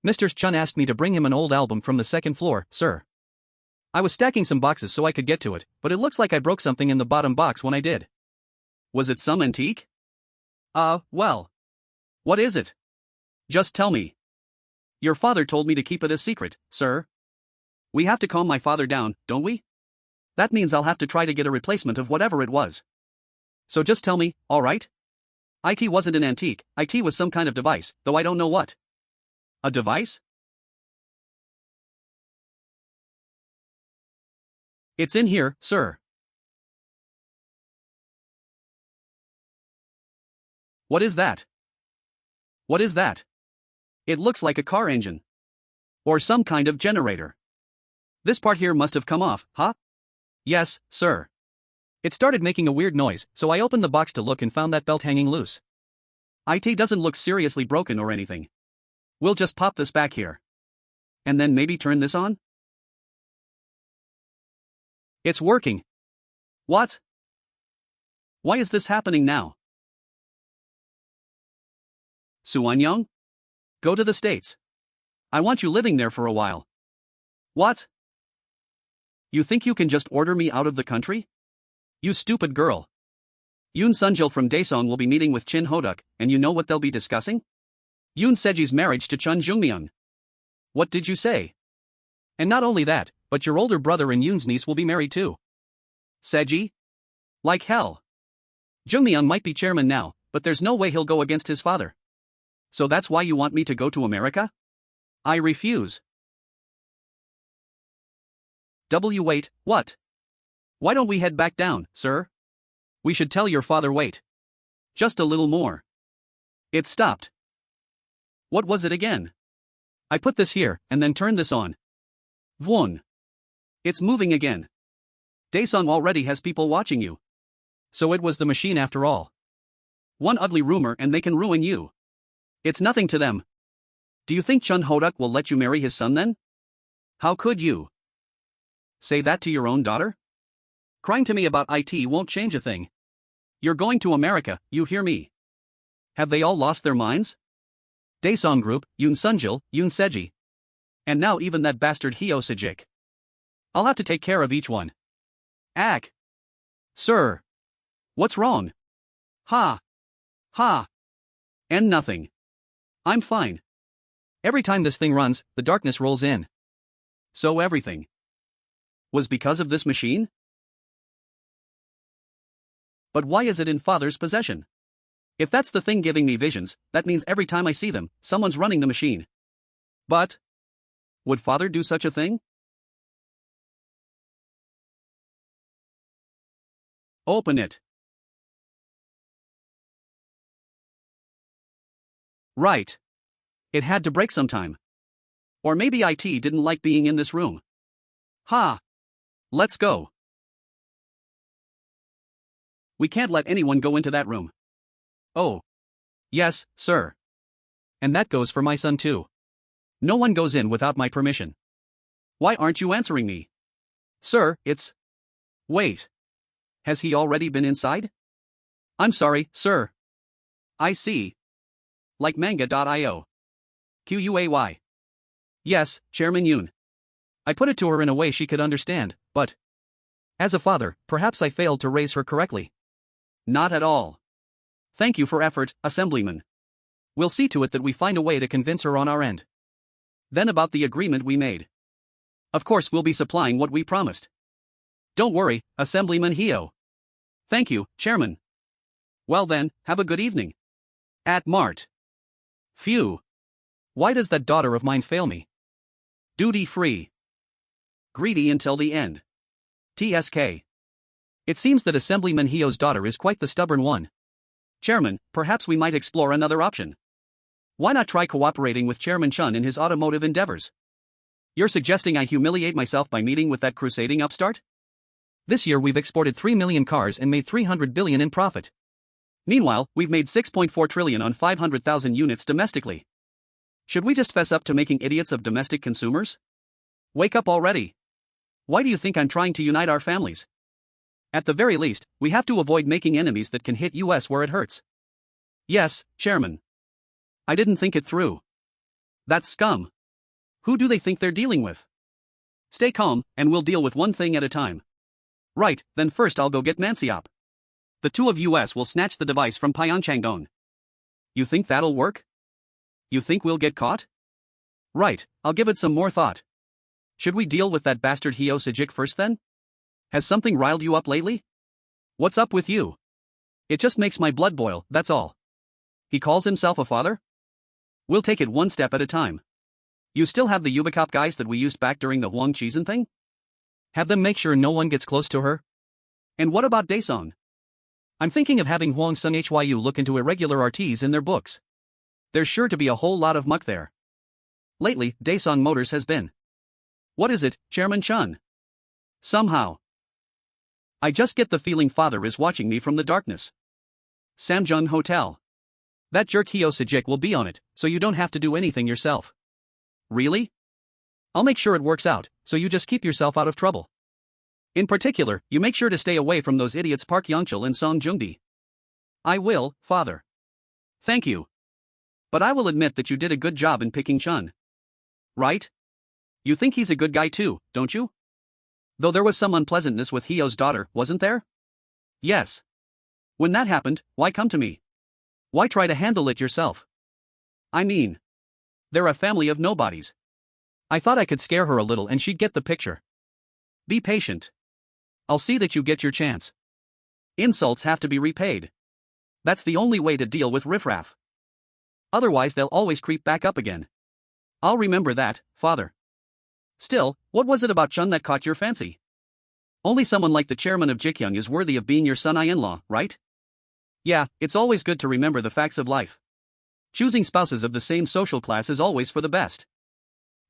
Mr. Chun asked me to bring him an old album from the second floor, sir. I was stacking some boxes so I could get to it, but it looks like I broke something in the bottom box when I did. Was it some antique? Well. What is it? Just tell me. Your father told me to keep it a secret, sir. We have to calm my father down, don't we? That means I'll have to try to get a replacement of whatever it was. So just tell me, alright? IT wasn't an antique, IT was some kind of device, though I don't know what. A device? It's in here, sir. What is that? What is that? It looks like a car engine. Or some kind of generator. This part here must have come off, huh? Yes, sir. It started making a weird noise, so I opened the box to look and found that belt hanging loose. IT doesn't look seriously broken or anything. We'll just pop this back here. And then maybe turn this on? It's working. What? Why is this happening now? Suanyang? Go to the States. I want you living there for a while. What? You think you can just order me out of the country? You stupid girl. Yoon Sunjil from Daesung will be meeting with Chin Hoduk, and you know what they'll be discussing? Yoon Seji's marriage to Cheon Joong Myung. What did you say? And not only that, but your older brother and Yoon's niece will be married too. Seji? Like hell. Joong Myung might be chairman now, but there's no way he'll go against his father. So that's why you want me to go to America? I refuse. Wait, what? Why don't we head back down, sir? We should tell your father wait. Just a little more. It stopped. What was it again? I put this here, and then turned this on. Vwon. It's moving again. Daesung already has people watching you. So it was the machine after all. One ugly rumor and they can ruin you. It's nothing to them. Do you think Chun Hoduk will let you marry his son then? How could you? Say that to your own daughter? Crying to me about IT won't change a thing. You're going to America, you hear me? Have they all lost their minds? Daesung Group, Yoon Sunjil, Yoon Seji. And now even that bastard Hyo Sejik. I'll have to take care of each one. Ack. Sir. What's wrong? Ha. Ha. And nothing. I'm fine. Every time this thing runs, the darkness rolls in. So everything was because of this machine? But why is it in father's possession? If that's the thing giving me visions, that means every time I see them, someone's running the machine. But would father do such a thing? Open it. Right. It had to break sometime. Or maybe IT didn't like being in this room. Ha! Let's go. We can't let anyone go into that room. Oh. Yes, sir. And that goes for my son too. No one goes in without my permission. Why aren't you answering me? Sir, it's... Wait. Has he already been inside? I'm sorry, sir. I see. Like manga.io. QUAY. Yes, Chairman Yoon. I put it to her in a way she could understand, but as a father, perhaps I failed to raise her correctly. Not at all. Thank you for effort, Assemblyman. We'll see to it that we find a way to convince her on our end. Then about the agreement we made. Of course we'll be supplying what we promised. Don't worry, Assemblyman Hyo. Thank you, Chairman. Well then, have a good evening. At Mart. Phew. Why does that daughter of mine fail me? Duty free. Greedy until the end. TSK. It seems that Assemblyman Hyo's daughter is quite the stubborn one. Chairman, perhaps we might explore another option. Why not try cooperating with Chairman Chun in his automotive endeavors? You're suggesting I humiliate myself by meeting with that crusading upstart? This year we've exported 3 million cars and made 300 billion in profit. Meanwhile, we've made 6.4 trillion on 500,000 units domestically. Should we just fess up to making idiots of domestic consumers? Wake up already. Why do you think I'm trying to unite our families? At the very least, we have to avoid making enemies that can hit US where it hurts. Yes, Chairman. I didn't think it through. That's scum. Who do they think they're dealing with? Stay calm, and we'll deal with one thing at a time. Right, then first I'll go get Mansiop. The two of us will snatch the device from Pyeongchang. You think that'll work? You think we'll get caught? Right, I'll give it some more thought. Should we deal with that bastard Hyo Sejik first then? Has something riled you up lately? What's up with you? It just makes my blood boil, that's all. He calls himself a father? We'll take it one step at a time. You still have the Ubicop guys that we used back during the Huang Chizan thing? Have them make sure no one gets close to her? And what about Daesung? I'm thinking of having Huang Sun Hyu look into irregular RTs in their books. There's sure to be a whole lot of muck there. Lately, Daesung Motors has been. What is it, Chairman Chun? Somehow. I just get the feeling father is watching me from the darkness. Samjung Hotel. That jerk Hyo Sejik will be on it, so you don't have to do anything yourself. Really? I'll make sure it works out, so you just keep yourself out of trouble. In particular, you make sure to stay away from those idiots Park Yongchul and Song Jungdi. I will, father. Thank you. But I will admit that you did a good job in picking Chun. Right? You think he's a good guy too, don't you? Though there was some unpleasantness with Hyo's daughter, wasn't there? Yes. When that happened, why come to me? Why try to handle it yourself? I mean, they're a family of nobodies. I thought I could scare her a little and she'd get the picture. Be patient. I'll see that you get your chance. Insults have to be repaid. That's the only way to deal with riffraff. Otherwise they'll always creep back up again. I'll remember that, father. Still, what was it about Chun that caught your fancy? Only someone like the chairman of Ji Gyoung is worthy of being your son-in-law, right? Yeah, it's always good to remember the facts of life. Choosing spouses of the same social class is always for the best.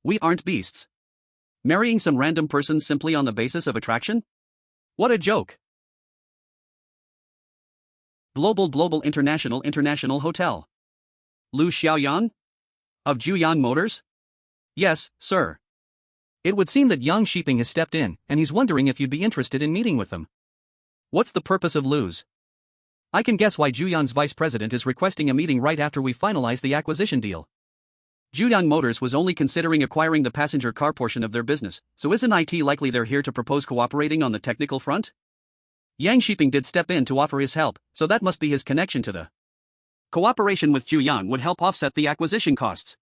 We aren't beasts. Marrying some random person simply on the basis of attraction? What a joke. Global International Hotel. Lu Xiaoyan? Of Juyan Motors? Yes, sir. It would seem that Yang Shiping has stepped in, and he's wondering if you'd be interested in meeting with them. What's the purpose of Lu's? I can guess why Juyan's vice president is requesting a meeting right after we finalize the acquisition deal. Juyan Motors was only considering acquiring the passenger car portion of their business, so isn't it likely they're here to propose cooperating on the technical front? Yang Shiping did step in to offer his help, so that must be his connection to the cooperation with Juyan would help offset the acquisition costs.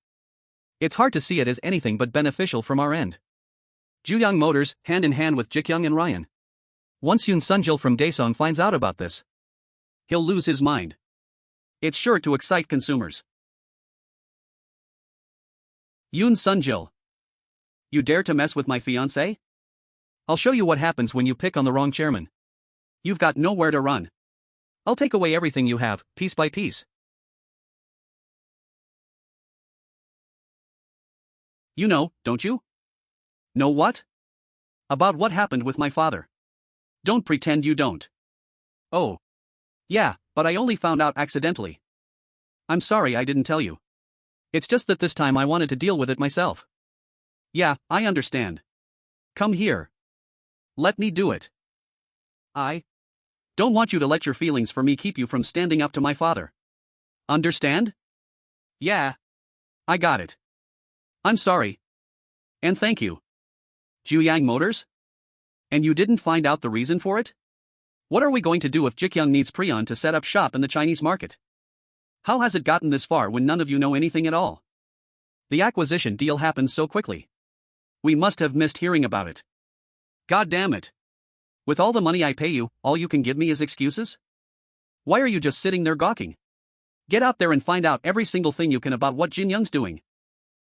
It's hard to see it as anything but beneficial from our end. Juyan Motors, hand in hand with Ji Gyoung and Ryan. Once Yoon Sunjil from Daesung finds out about this, he'll lose his mind. It's sure to excite consumers. Yoon Sunjil. You dare to mess with my fiancé? I'll show you what happens when you pick on the wrong chairman. You've got nowhere to run. I'll take away everything you have, piece by piece. You know, don't you? Know what? About what happened with my father. Don't pretend you don't. Oh. Yeah, but I only found out accidentally. I'm sorry I didn't tell you. It's just that this time I wanted to deal with it myself. Yeah, I understand. Come here. Let me do it. I don't want you to let your feelings for me keep you from standing up to my father. Understand? Yeah. I got it. I'm sorry. And thank you. Juyan Motors? And you didn't find out the reason for it? What are we going to do if Ji Gyoung needs Prion to set up shop in the Chinese market? How has it gotten this far when none of you know anything at all? The acquisition deal happened so quickly. We must have missed hearing about it. God damn it. With all the money I pay you, all you can give me is excuses? Why are you just sitting there gawking? Get out there and find out every single thing you can about what Jin Young's doing.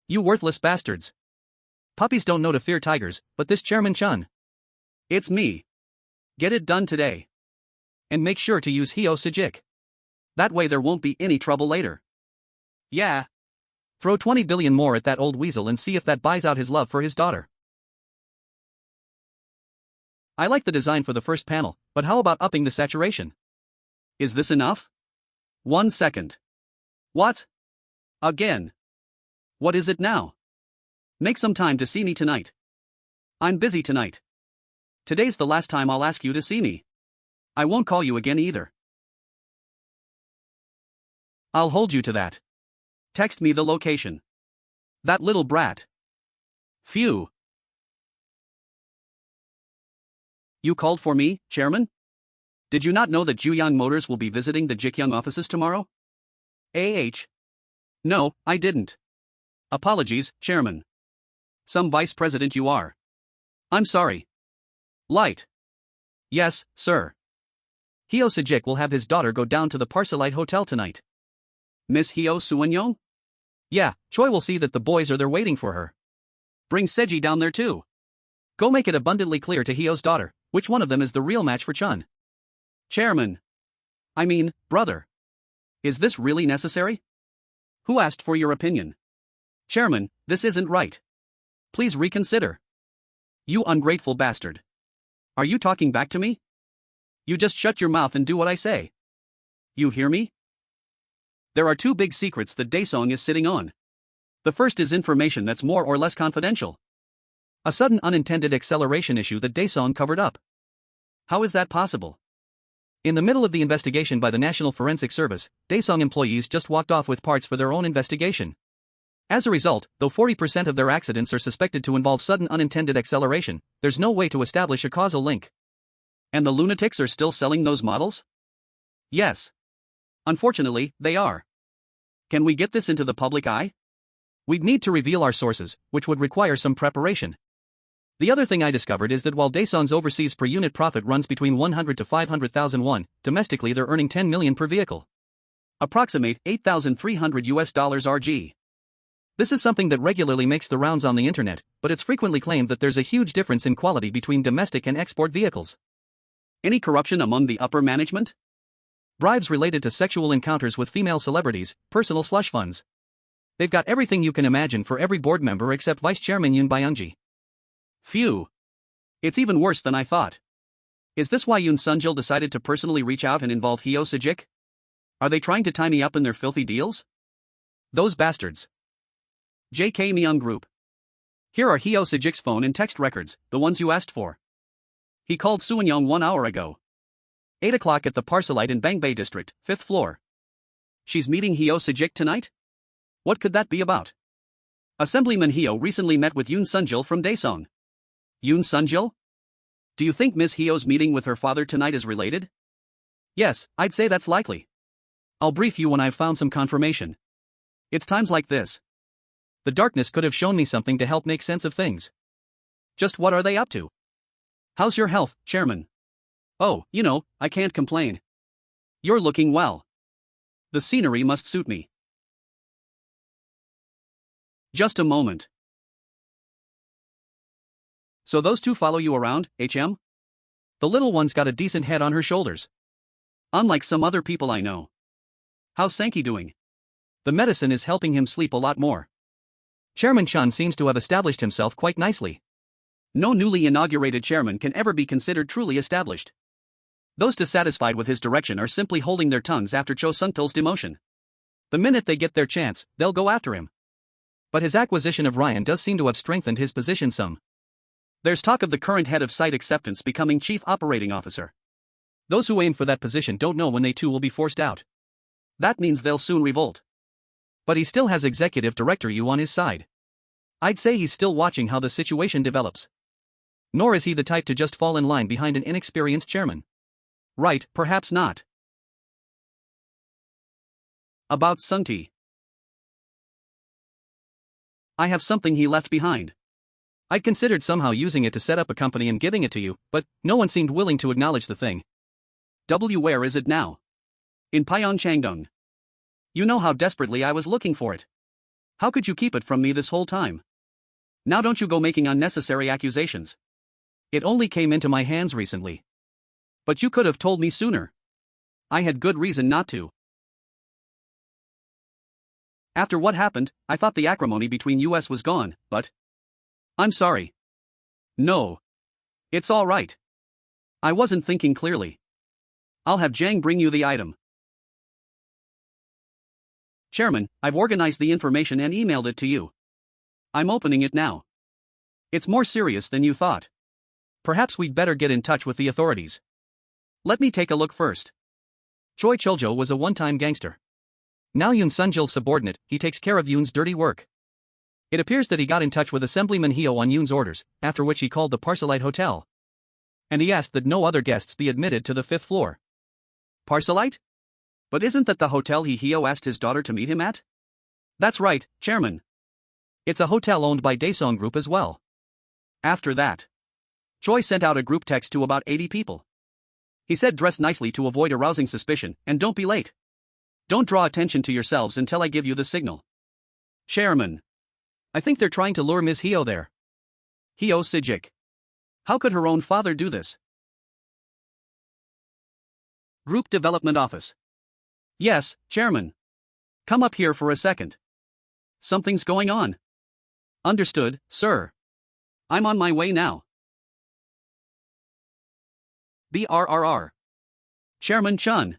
You worthless bastards. Puppies don't know to fear tigers, but this Chairman Chun. It's me. Get it done today. And make sure to use Hyo Sejik. That way there won't be any trouble later. Yeah. Throw 20 billion more at that old weasel and see if that buys out his love for his daughter. I like the design for the first panel, but how about upping the saturation? Is this enough? 1 second. What? Again. What is it now? Make some time to see me tonight. I'm busy tonight. Today's the last time I'll ask you to see me. I won't call you again either. I'll hold you to that. text me the location. That little brat. Phew. You called for me, Chairman? Did you not know that Juyang Motors will be visiting the Ji Gyoung offices tomorrow? No, I didn't. Apologies, Chairman. Some vice president you are. I'm sorry. Light. Yes, sir. Hyo Sejik will have his daughter go down to the Parcelite Hotel tonight. Miss Hyo Suenyong? Yeah, Choi will see that the boys are there waiting for her. Bring Seji down there too. Go make it abundantly clear to Hyo's daughter which one of them is the real match for Chun. Chairman. I mean, brother. Is this really necessary? Who asked for your opinion? Chairman, this isn't right. Please reconsider. You ungrateful bastard. Are you talking back to me? You just shut your mouth and do what I say. You hear me? There are two big secrets that Daesung is sitting on. The first is information that's more or less confidential. A sudden unintended acceleration issue that Daesung covered up. How is that possible? In the middle of the investigation by the National Forensic Service, Daesung employees just walked off with parts for their own investigation. As a result, though 40% of their accidents are suspected to involve sudden unintended acceleration, there's no way to establish a causal link. And the lunatics are still selling those models? Yes. Unfortunately, they are. Can we get this into the public eye? We'd need to reveal our sources, which would require some preparation. The other thing I discovered is that while Daesung's overseas per unit profit runs between 100 to 500,000 won, domestically they're earning 10 million per vehicle. Approximate $8,300 RG. This is something that regularly makes the rounds on the internet, but it's frequently claimed that there's a huge difference in quality between domestic and export vehicles. Any corruption among the upper management? Bribes related to sexual encounters with female celebrities, personal slush funds. They've got everything you can imagine for every board member except Vice Chairman Yoon Byung-ji. Phew. It's even worse than I thought. Is this why Yoon Sung-jil decided to personally reach out and involve Hyo Sejik? Are they trying to tie me up in their filthy deals? Those bastards. JK Myung Group. Here are Hyo Sejik's phone and text records, the ones you asked for. He called Suenyong 1 hour ago. 8 o'clock at the Parcelite in Bangbei District, 5th floor. She's meeting Hyo Sejik tonight? What could that be about? Assemblyman Hyo recently met with Yoon Sung-jil from Daesung. Yoon Sung-jil? Do you think Miss Hyo's meeting with her father tonight is related? Yes, I'd say that's likely. I'll brief you when I've found some confirmation. It's times like this. The darkness could have shown me something to help make sense of things. Just what are they up to? How's your health, Chairman? Oh, I can't complain. You're looking well. The scenery must suit me. Just a moment. So those two follow you around, HM? The little one's got a decent head on her shoulders. Unlike some other people I know. How's Sankey doing? The medicine is helping him sleep a lot more. Chairman Chun seems to have established himself quite nicely. No newly inaugurated chairman can ever be considered truly established. Those dissatisfied with his direction are simply holding their tongues after Cho Sung-pil's demotion. The minute they get their chance, they'll go after him. But his acquisition of Ryan does seem to have strengthened his position some. There's talk of the current head of site acceptance becoming chief operating officer. Those who aim for that position don't know when they too will be forced out. That means they'll soon revolt. But he still has executive director Yu on his side. I'd say he's still watching how the situation develops. Nor is he the type to just fall in line behind an inexperienced chairman. Right, perhaps not. About Sung-tae. I have something he left behind. I'd considered somehow using it to set up a company and giving it to you, but no one seemed willing to acknowledge the thing. Where is it now? In Pyeongchang. You know how desperately I was looking for it. How could you keep it from me this whole time? Now don't you go making unnecessary accusations. It only came into my hands recently. But you could have told me sooner. I had good reason not to. After what happened, I thought the acrimony between us was gone, but... I'm sorry. No. It's all right. I wasn't thinking clearly. I'll have Jang bring you the item. Chairman, I've organized the information and emailed it to you. I'm opening it now. It's more serious than you thought. Perhaps we'd better get in touch with the authorities. Let me take a look first. Choi Chuljo was a one-time gangster. Now Yoon Sunjil's subordinate, he takes care of Yoon's dirty work. It appears that he got in touch with Assemblyman Hyo on Yoon's orders, after which he called the Parcelite Hotel. And he asked that no other guests be admitted to the 5th floor. Parcelite? But isn't that the hotel Hyo asked his daughter to meet him at? That's right, Chairman. It's a hotel owned by Daesung Group as well. After that, Choi sent out a group text to about 80 people. He said dress nicely to avoid arousing suspicion and don't be late. Don't draw attention to yourselves until I give you the signal. Chairman. I think they're trying to lure Ms. Hyo there. Hyo Sijik. How could her own father do this? Group Development Office. Yes, Chairman. Come up here for a second. Something's going on. Understood, sir. I'm on my way now. BRRR. Chairman Chun.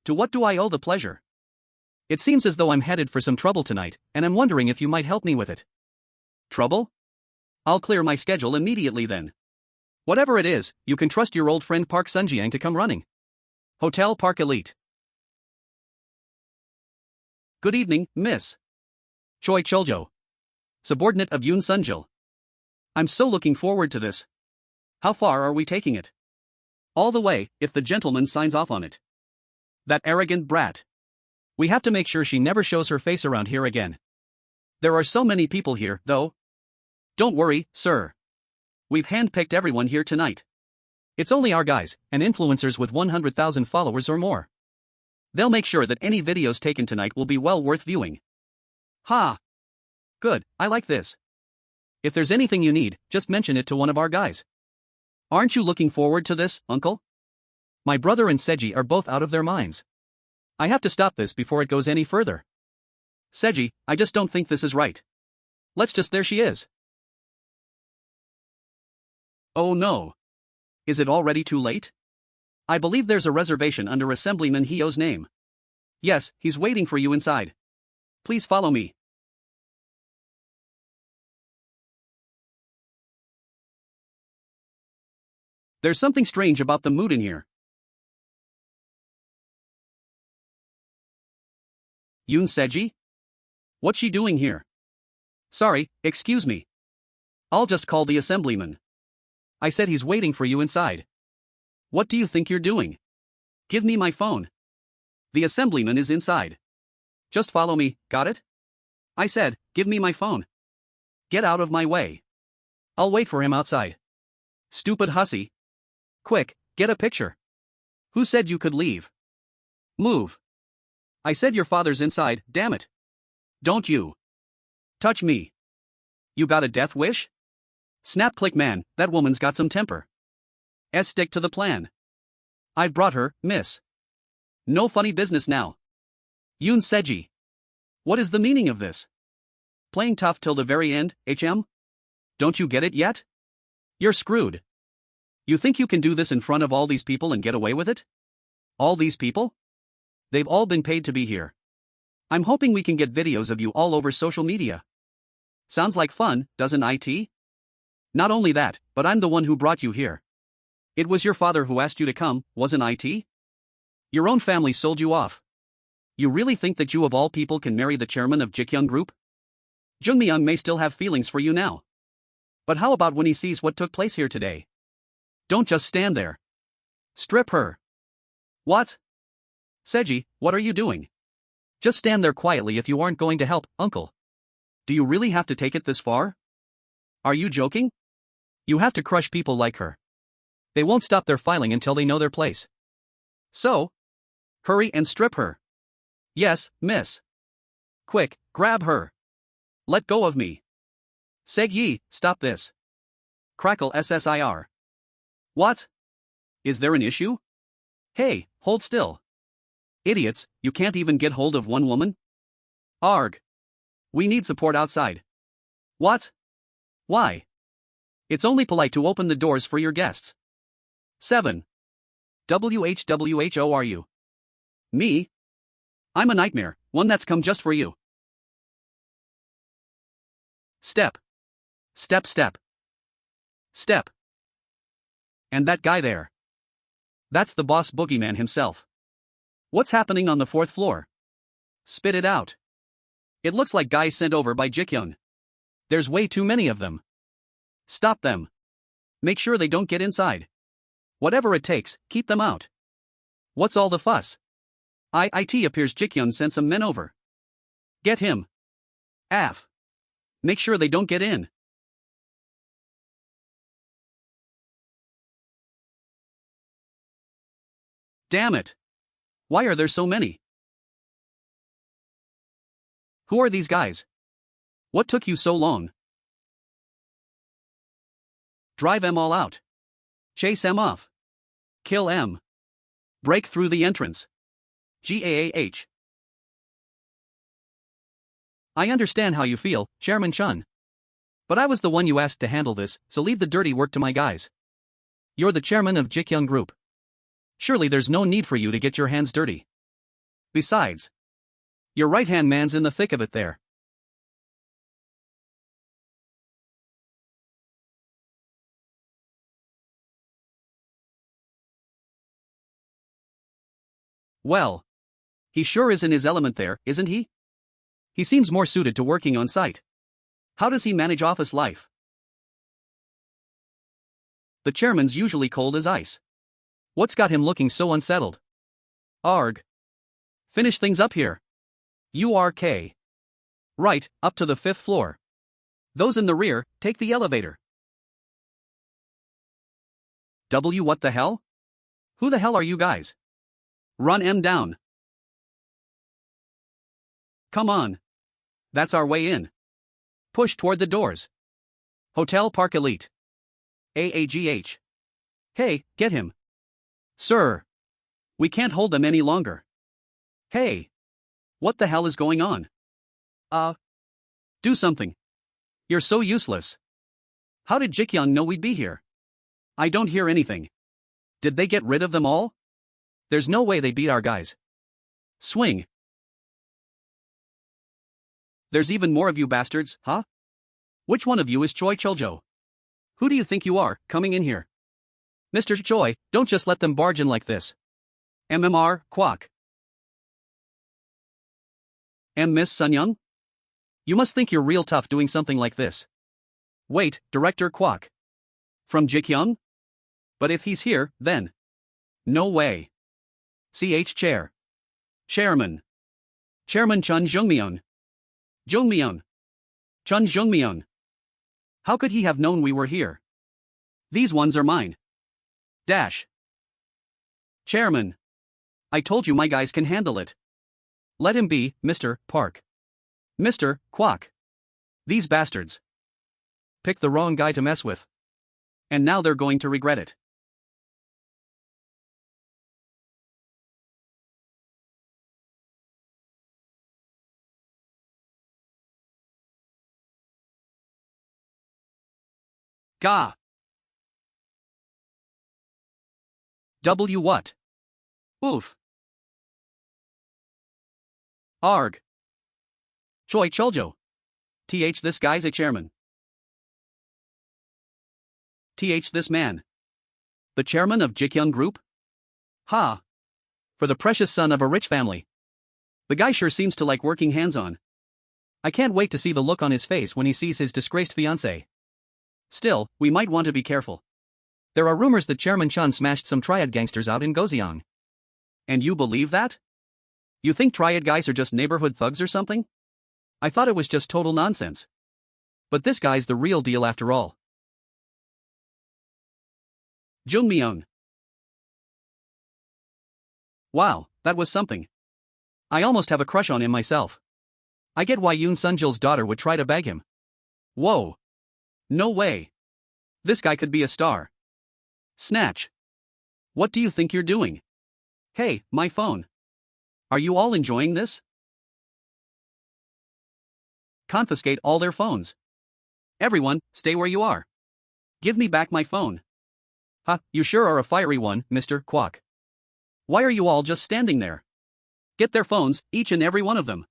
To what do I owe the pleasure? It seems as though I'm headed for some trouble tonight, and I'm wondering if you might help me with it. Trouble? I'll clear my schedule immediately then. Whatever it is, you can trust your old friend Park Sunjiang to come running. Hotel Park Elite. Good evening, Miss Choi Choljo, subordinate of Yoon Sunjil. I'm so looking forward to this. How far are we taking it? All the way, if the gentleman signs off on it. That arrogant brat. We have to make sure she never shows her face around here again. There are so many people here, though. Don't worry, sir. We've handpicked everyone here tonight. It's only our guys, and influencers with 100,000 followers or more. They'll make sure that any videos taken tonight will be well worth viewing. Ha! Good, I like this. If there's anything you need, just mention it to one of our guys. Aren't you looking forward to this, Uncle? My brother and Seji are both out of their minds. I have to stop this before it goes any further. Seji, I just don't think this is right. There she is. Oh no. Is it already too late? I believe there's a reservation under Assemblyman Hyo's name. Yes, he's waiting for you inside. Please follow me. There's something strange about the mood in here. Yoon Seji? What's she doing here? Sorry, excuse me. I'll just call the assemblyman. I said he's waiting for you inside. What do you think you're doing? Give me my phone. The assemblyman is inside. Just follow me, got it? I said, give me my phone. Get out of my way. I'll wait for him outside. Stupid hussy. Quick, get a picture. Who said you could leave? Move. I said your father's inside, damn it. Don't you touch me. You got a death wish? Snap click man, that woman's got some temper. Stick to the plan. I've brought her, miss. No funny business now. Yoon Seji. What is the meaning of this? Playing tough till the very end, HM? Don't you get it yet? You're screwed. You think you can do this in front of all these people and get away with it? All these people? They've all been paid to be here. I'm hoping we can get videos of you all over social media. Sounds like fun, doesn't it? Not only that, but I'm the one who brought you here. It was your father who asked you to come, wasn't it? Your own family sold you off. You really think that you of all people can marry the chairman of Ji Gyoung Group? Joong Myung may still have feelings for you now. But how about when he sees what took place here today? Don't just stand there. Strip her. What? Seji, what are you doing? Just stand there quietly if you aren't going to help, uncle. Do you really have to take it this far? Are you joking? You have to crush people like her. They won't stop their filing until they know their place. So? Hurry and strip her. Yes, miss. Quick, grab her. Let go of me. Seg-yi, stop this. Crackle SSIR. What? Is there an issue? Hey, hold still. Idiots, you can't even get hold of one woman? Arg. We need support outside. What? Why? It's only polite to open the doors for your guests. 7. WHWHORU. Me? I'm a nightmare, one that's come just for you. Step. Step step. Step. And that guy there. That's the boss boogeyman himself. What's happening on the 4th floor? Spit it out. It looks like guys sent over by Ji Gyoung. There's way too many of them. Stop them. Make sure they don't get inside. Whatever it takes, keep them out. What's all the fuss? It appears Ji Gyoung sent some men over. Get him. Af. Make sure they don't get in. Damn it. Why are there so many? Who are these guys? What took you so long? Drive em all out. Chase em off. Kill em. Break through the entrance. GAAH. I understand how you feel, Chairman Chun. But I was the one you asked to handle this, so leave the dirty work to my guys. You're the chairman of Ji Gyoung Group. Surely there's no need for you to get your hands dirty. Besides, your right-hand man's in the thick of it there. Well, he sure is in his element there, isn't he? He seems more suited to working on site. How does he manage office life? The chairman's usually cold as ice. What's got him looking so unsettled? Arg. Finish things up here. URK. Right, up to the 5th floor. Those in the rear, take the elevator. What the hell? Who the hell are you guys? Run em down. Come on. That's our way in. Push toward the doors. Hotel Park Elite. AAGH. Hey, get him. Sir. We can't hold them any longer. Hey. What the hell is going on? Do something. You're so useless. How did Ji Gyoung know we'd be here? I don't hear anything. Did they get rid of them all? There's no way they beat our guys. Swing. There's even more of you bastards, huh? Which one of you is Choi Chuljo? Who do you think you are, coming in here? Mr. Choi, don't just let them barge in like this. MMR, Kwok. Miss Sun Young? You must think you're real tough doing something like this. Wait, Director Kwok. From Ji Gyoung? But if he's here, then. No way. Chair. Chairman. Chairman Cheon Joong Myung. Joong Myung. Cheon Joong Myung. How could he have known we were here? These ones are mine. Dash. Chairman. I told you my guys can handle it. Let him be, Mr. Park. Mr. Kwok. These bastards. Picked the wrong guy to mess with. And now they're going to regret it. Gah. What? Oof. Arg. Choi Chuljo. This guy's a chairman. This man. The chairman of Ji Gyoung Group? Ha. For the precious son of a rich family. The guy sure seems to like working hands-on. I can't wait to see the look on his face when he sees his disgraced fiancée. Still, we might want to be careful. There are rumors that Chairman Chun smashed some Triad gangsters out in Goseong. And you believe that? You think Triad guys are just neighborhood thugs or something? I thought it was just total nonsense. But this guy's the real deal after all. Joong Myung. Wow, that was something. I almost have a crush on him myself. I get why Yoon Sunjil's daughter would try to bag him. Whoa. No way. This guy could be a star. Snatch. What do you think you're doing? Hey, my phone. Are you all enjoying this? Confiscate all their phones. Everyone, stay where you are. Give me back my phone. Ha, you sure are a fiery one, Mr. Kwok. Why are you all just standing there? Get their phones, each and every one of them.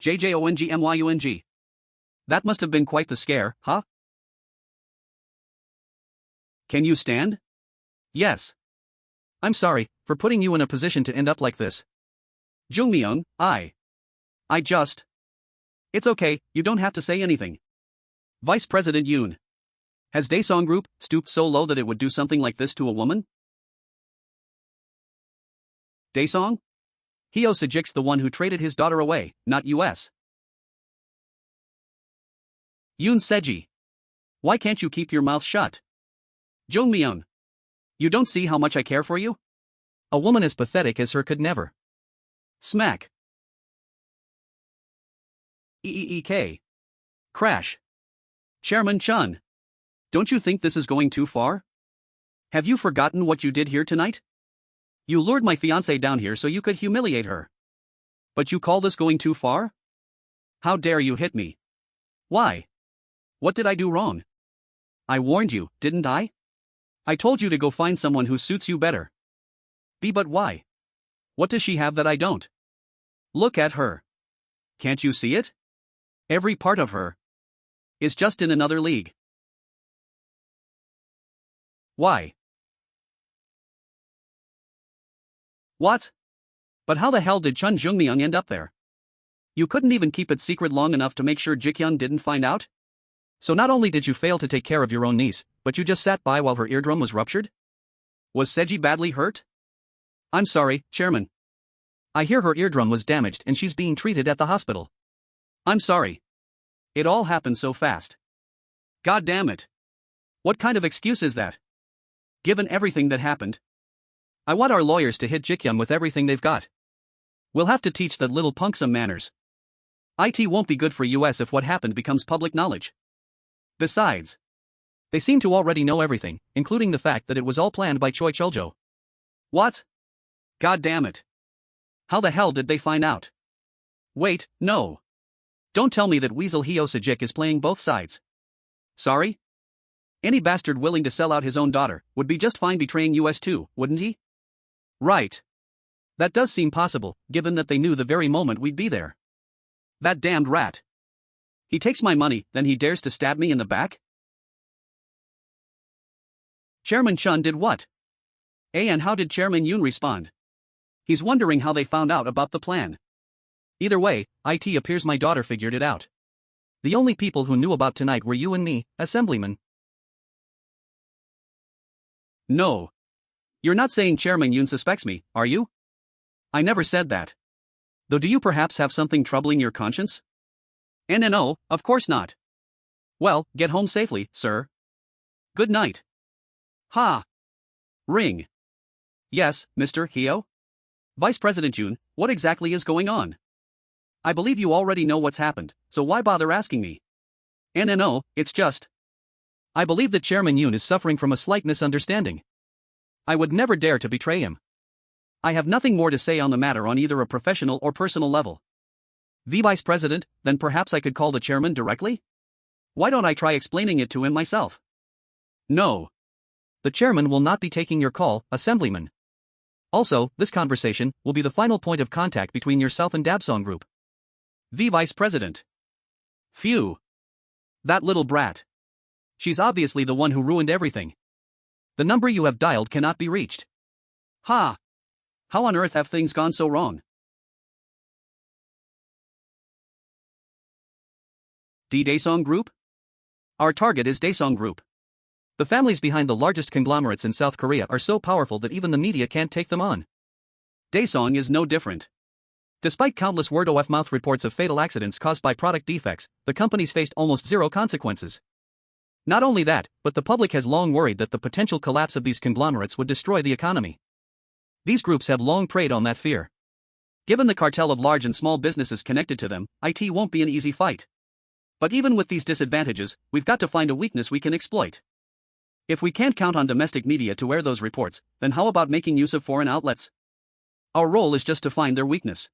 JJONGMYUNG. That must have been quite the scare, huh? Can you stand? Yes. I'm sorry for putting you in a position to end up like this. Joong Myung, I just. It's okay, you don't have to say anything. Vice President Yoon. Has Daesung Group stooped so low that it would do something like this to a woman? Daesung? Hyo Sejik's the one who traded his daughter away, not US. Yoon Seji. Why can't you keep your mouth shut? Joong Myung. You don't see how much I care for you? A woman as pathetic as her could never. Smack. Eek. Crash. Chairman Chun. Don't you think this is going too far? Have you forgotten what you did here tonight? You lured my fiancée down here so you could humiliate her. But you call this going too far? How dare you hit me? Why? What did I do wrong? I warned you, didn't I? I told you to go find someone who suits you better. But why? What does she have that I don't? Look at her. Can't you see it? Every part of her is just in another league. Why? What? But how the hell did Cheon Joong Myung end up there? You couldn't even keep it secret long enough to make sure Ji Gyoung didn't find out? So not only did you fail to take care of your own niece, but you just sat by while her eardrum was ruptured? Was Seji badly hurt? I'm sorry, Chairman. I hear her eardrum was damaged and she's being treated at the hospital. I'm sorry. It all happened so fast. God damn it. What kind of excuse is that? Given everything that happened. I want our lawyers to hit Ji Gyoung with everything they've got. We'll have to teach that little punk some manners. IT won't be good for US if what happened becomes public knowledge. Besides, they seem to already know everything, including the fact that it was all planned by Choi Chuljo. What? God damn it. How the hell did they find out? Wait, no. Don't tell me that Weasel Hyo Sejik is playing both sides. Sorry? Any bastard willing to sell out his own daughter would be just fine betraying US too, wouldn't he? Right. That does seem possible, given that they knew the very moment we'd be there. That damned rat. He takes my money, then he dares to stab me in the back? Chairman Chun did what? And how did Chairman Yoon respond? He's wondering how they found out about the plan. Either way, it appears my daughter figured it out. The only people who knew about tonight were you and me, Assemblyman. No. You're not saying Chairman Yoon suspects me, are you? I never said that. Though do you perhaps have something troubling your conscience? No, of course not. Well, get home safely, sir. Good night. Ha! Ring. Yes, Mr. Hyo? Vice President Yoon, what exactly is going on? I believe you already know what's happened, so why bother asking me? No, it's just. I believe that Chairman Yoon is suffering from a slight misunderstanding. I would never dare to betray him. I have nothing more to say on the matter on either a professional or personal level. The Vice President, then perhaps I could call the Chairman directly? Why don't I try explaining it to him myself? No. The Chairman will not be taking your call, Assemblyman. Also, this conversation will be the final point of contact between yourself and Daesung Group. The Vice President. Phew. That little brat. She's obviously the one who ruined everything. The number you have dialed cannot be reached. Ha! How on earth have things gone so wrong? Daesung Group? Our target is Daesung Group. The families behind the largest conglomerates in South Korea are so powerful that even the media can't take them on. Daesung is no different. Despite countless word-of-mouth reports of fatal accidents caused by product defects, the companies faced almost zero consequences. Not only that, but the public has long worried that the potential collapse of these conglomerates would destroy the economy. These groups have long preyed on that fear. Given the cartel of large and small businesses connected to them, IT won't be an easy fight. But even with these disadvantages, we've got to find a weakness we can exploit. If we can't count on domestic media to air those reports, then how about making use of foreign outlets? Our role is just to find their weakness.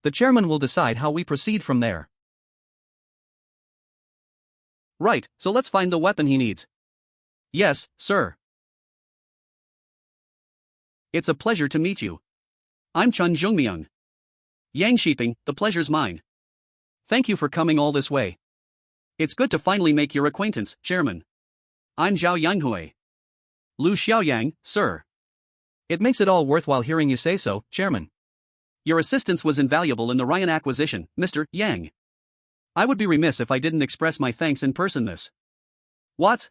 The Chairman will decide how we proceed from there. Right, so let's find the weapon he needs. Yes, sir. It's a pleasure to meet you. I'm Cheon Joong Myung. Yang Shiping, the pleasure's mine. Thank you for coming all this way. It's good to finally make your acquaintance, Chairman. I'm Zhao Yanghui. Lu Xiaoyang, sir. It makes it all worthwhile hearing you say so, Chairman. Your assistance was invaluable in the Ryan acquisition, Mr. Yang. I would be remiss if I didn't express my thanks in person this. What?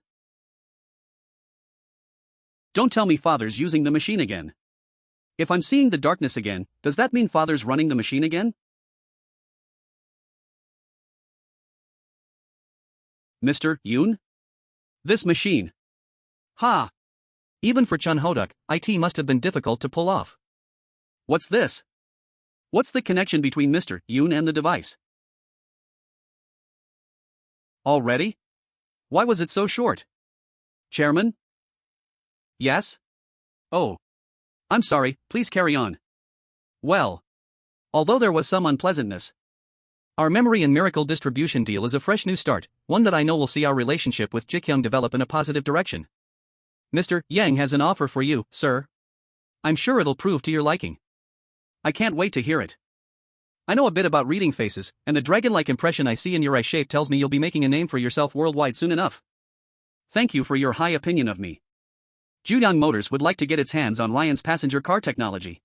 Don't tell me father's using the machine again. If I'm seeing the darkness again, does that mean father's running the machine again? Mr. Yoon? This machine. Ha! Even for Chun Hoduk, IT must have been difficult to pull off. What's this? What's the connection between Mr. Yoon and the device? Already? Why was it so short? Chairman? Yes? Oh. I'm sorry, please carry on. Well. Although there was some unpleasantness, our memory and miracle distribution deal is a fresh new start, one that I know will see our relationship with Ji Gyoung develop in a positive direction. Mr. Yang has an offer for you, sir. I'm sure it'll prove to your liking. I can't wait to hear it. I know a bit about reading faces, and the dragon-like impression I see in your eye shape tells me you'll be making a name for yourself worldwide soon enough. Thank you for your high opinion of me. Juyang Motors would like to get its hands on Ryan's passenger car technology.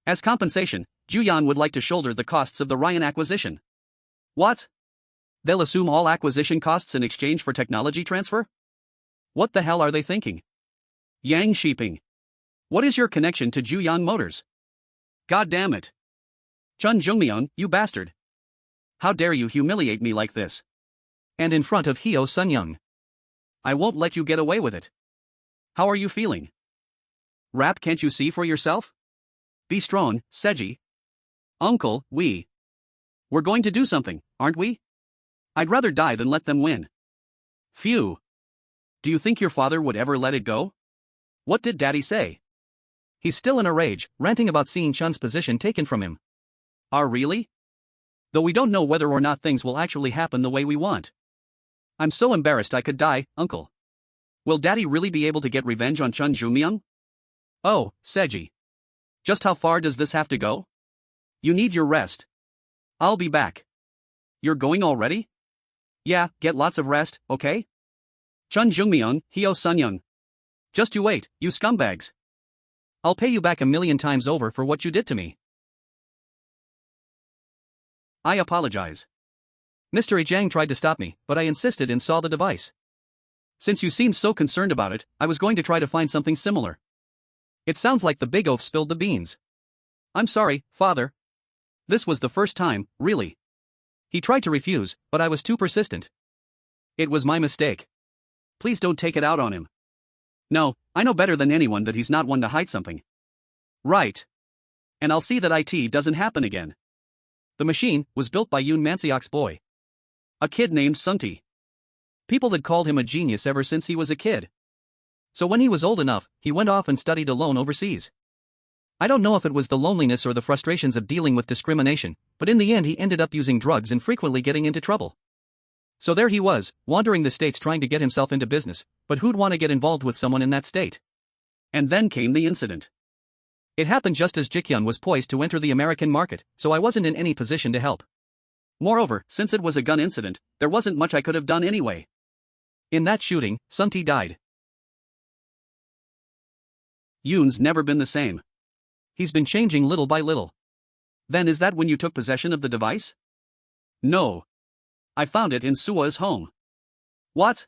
As compensation, Juyang would like to shoulder the costs of the Ryan acquisition. What? They'll assume all acquisition costs in exchange for technology transfer? What the hell are they thinking? Yang Shiping. What is your connection to Juyang Motors? God damn it. Cheon Joong Myung, you bastard. How dare you humiliate me like this? And in front of Hyo Sun-young. I won't let you get away with it. How are you feeling? Rap, can't you see for yourself? Be strong, Seji. Uncle, we're going to do something, aren't we? I'd rather die than let them win. Phew. Do you think your father would ever let it go? What did Daddy say? He's still in a rage, ranting about seeing Chun's position taken from him. Really? Though we don't know whether or not things will actually happen the way we want. I'm so embarrassed I could die, Uncle. Will Daddy really be able to get revenge on Cheon Joong Myung? Oh, Seji. Just how far does this have to go? You need your rest. I'll be back. You're going already? Yeah, get lots of rest, okay? Cheon Joong Myung, Hyo Sun-young. Just you wait, you scumbags. I'll pay you back 1,000,000 times over for what you did to me. I apologize. Mr. Jang tried to stop me, but I insisted and saw the device. Since you seemed so concerned about it, I was going to try to find something similar. It sounds like the big oaf spilled the beans. I'm sorry, Father. This was the first time, really. He tried to refuse, but I was too persistent. It was my mistake. Please don't take it out on him. No, I know better than anyone that he's not one to hide something. Right. And I'll see that IT doesn't happen again. The machine was built by Yoon Manseok's boy, a kid named Sunti. People had called him a genius ever since he was a kid. So when he was old enough, he went off and studied alone overseas. I don't know if it was the loneliness or the frustrations of dealing with discrimination, but in the end he ended up using drugs and frequently getting into trouble. So there he was, wandering the states trying to get himself into business, but who'd want to get involved with someone in that state? And then came the incident. It happened just as Ji Gyoung was poised to enter the American market, so I wasn't in any position to help. Moreover, since it was a gun incident, there wasn't much I could have done anyway. In that shooting, Sunti died. Yoon's never been the same. He's been changing little by little. Then is that when you took possession of the device? No. I found it in Sua's home. What?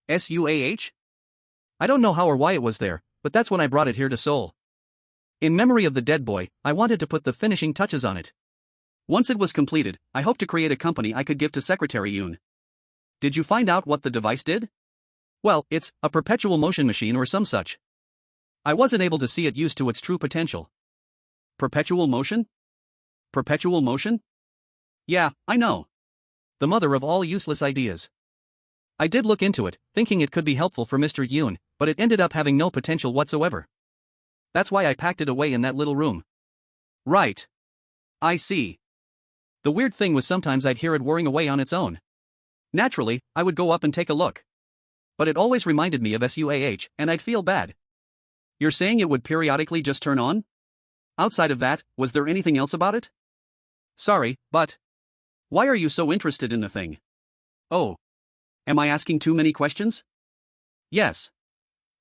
SUAH? I don't know how or why it was there, but that's when I brought it here to Seoul. In memory of the dead boy, I wanted to put the finishing touches on it. Once it was completed, I hoped to create a company I could give to Secretary Yoon. Did you find out what the device did? Well, it's a perpetual motion machine or some such. I wasn't able to see it used to its true potential. Perpetual motion? Perpetual motion? Yeah, I know. The mother of all useless ideas. I did look into it, thinking it could be helpful for Mr. Yoon, but it ended up having no potential whatsoever. That's why I packed it away in that little room. Right. I see. The weird thing was sometimes I'd hear it whirring away on its own. Naturally, I would go up and take a look. But it always reminded me of SUAH, and I'd feel bad. You're saying it would periodically just turn on? Outside of that, was there anything else about it? Sorry, but why are you so interested in the thing? Oh. Am I asking too many questions? Yes.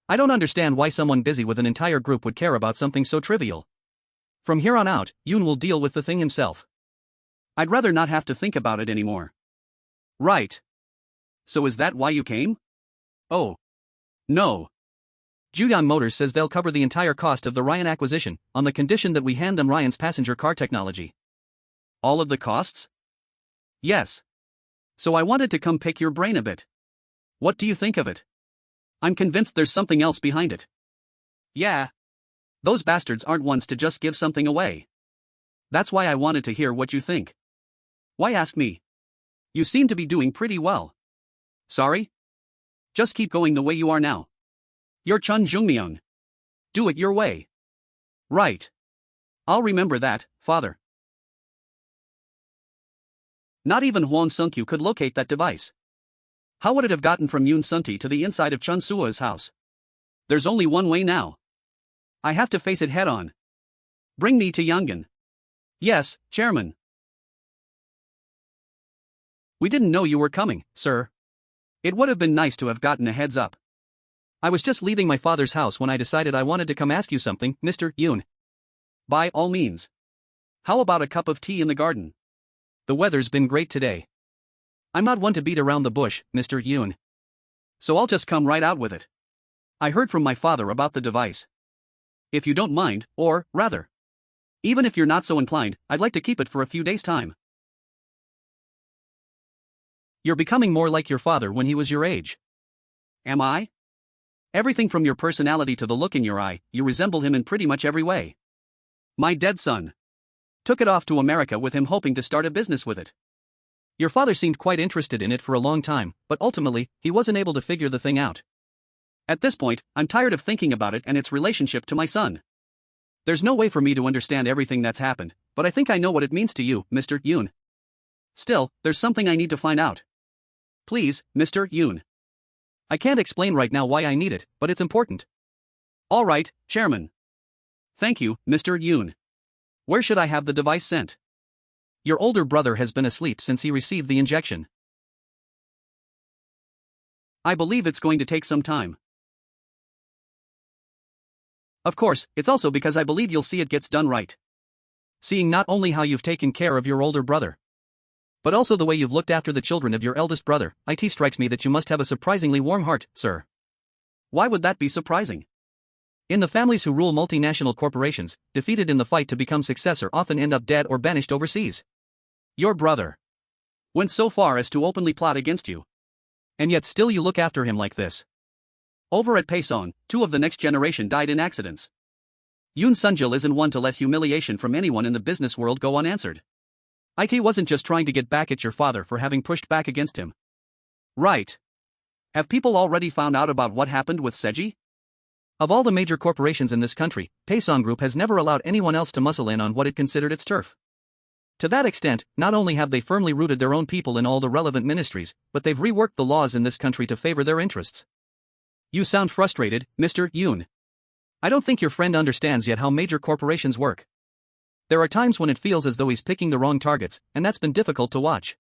I don't understand why someone busy with an entire group would care about something so trivial. From here on out, Yoon will deal with the thing himself. I'd rather not have to think about it anymore. Right. So is that why you came? Oh. No. Juyang Motors says they'll cover the entire cost of the Ryan acquisition, on the condition that we hand them Ryan's passenger car technology. All of the costs? Yes. So I wanted to come pick your brain a bit. What do you think of it? I'm convinced there's something else behind it. Yeah. Those bastards aren't ones to just give something away. That's why I wanted to hear what you think. Why ask me? You seem to be doing pretty well. Sorry? Just keep going the way you are now. You're Cheon Joong Myung. Do it your way. Right. I'll remember that, father. Not even Hwang Sung-kyu could locate that device. How would it have gotten from Yoon Sun-ti to the inside of Chun Sua's house? There's only one way now. I have to face it head on. Bring me to Yongan. Yes, Chairman. We didn't know you were coming, sir. It would have been nice to have gotten a heads up. I was just leaving my father's house when I decided I wanted to come ask you something, Mr. Yoon. By all means. How about a cup of tea in the garden? The weather's been great today. I'm not one to beat around the bush, Mr. Yoon. So I'll just come right out with it. I heard from my father about the device. If you don't mind, or, rather, even if you're not so inclined, I'd like to keep it for a few days' time. You're becoming more like your father when he was your age. Am I? Everything from your personality to the look in your eye, you resemble him in pretty much every way. My dead son. Took it off to America with him hoping to start a business with it. Your father seemed quite interested in it for a long time, but ultimately, he wasn't able to figure the thing out. At this point, I'm tired of thinking about it and its relationship to my son. There's no way for me to understand everything that's happened, but I think I know what it means to you, Mr. Yoon. Still, there's something I need to find out. Please, Mr. Yoon. I can't explain right now why I need it, but it's important. All right, Chairman. Thank you, Mr. Yoon. Where should I have the device sent? Your older brother has been asleep since he received the injection. I believe it's going to take some time. Of course, it's also because I believe you'll see it gets done right. Seeing not only how you've taken care of your older brother, but also the way you've looked after the children of your eldest brother, it strikes me that you must have a surprisingly warm heart, sir. Why would that be surprising? In the families who rule multinational corporations, defeated in the fight to become successor often end up dead or banished overseas. Your brother went so far as to openly plot against you. And yet still you look after him like this. Over at Paesong, 2 of the next generation died in accidents. Yoon Sunjil isn't one to let humiliation from anyone in the business world go unanswered. It wasn't just trying to get back at your father for having pushed back against him. Right. Have people already found out about what happened with Seji? Of all the major corporations in this country, Paesong Group has never allowed anyone else to muscle in on what it considered its turf. To that extent, not only have they firmly rooted their own people in all the relevant ministries, but they've reworked the laws in this country to favor their interests. You sound frustrated, Mr. Yoon. I don't think your friend understands yet how major corporations work. There are times when it feels as though he's picking the wrong targets, and that's been difficult to watch.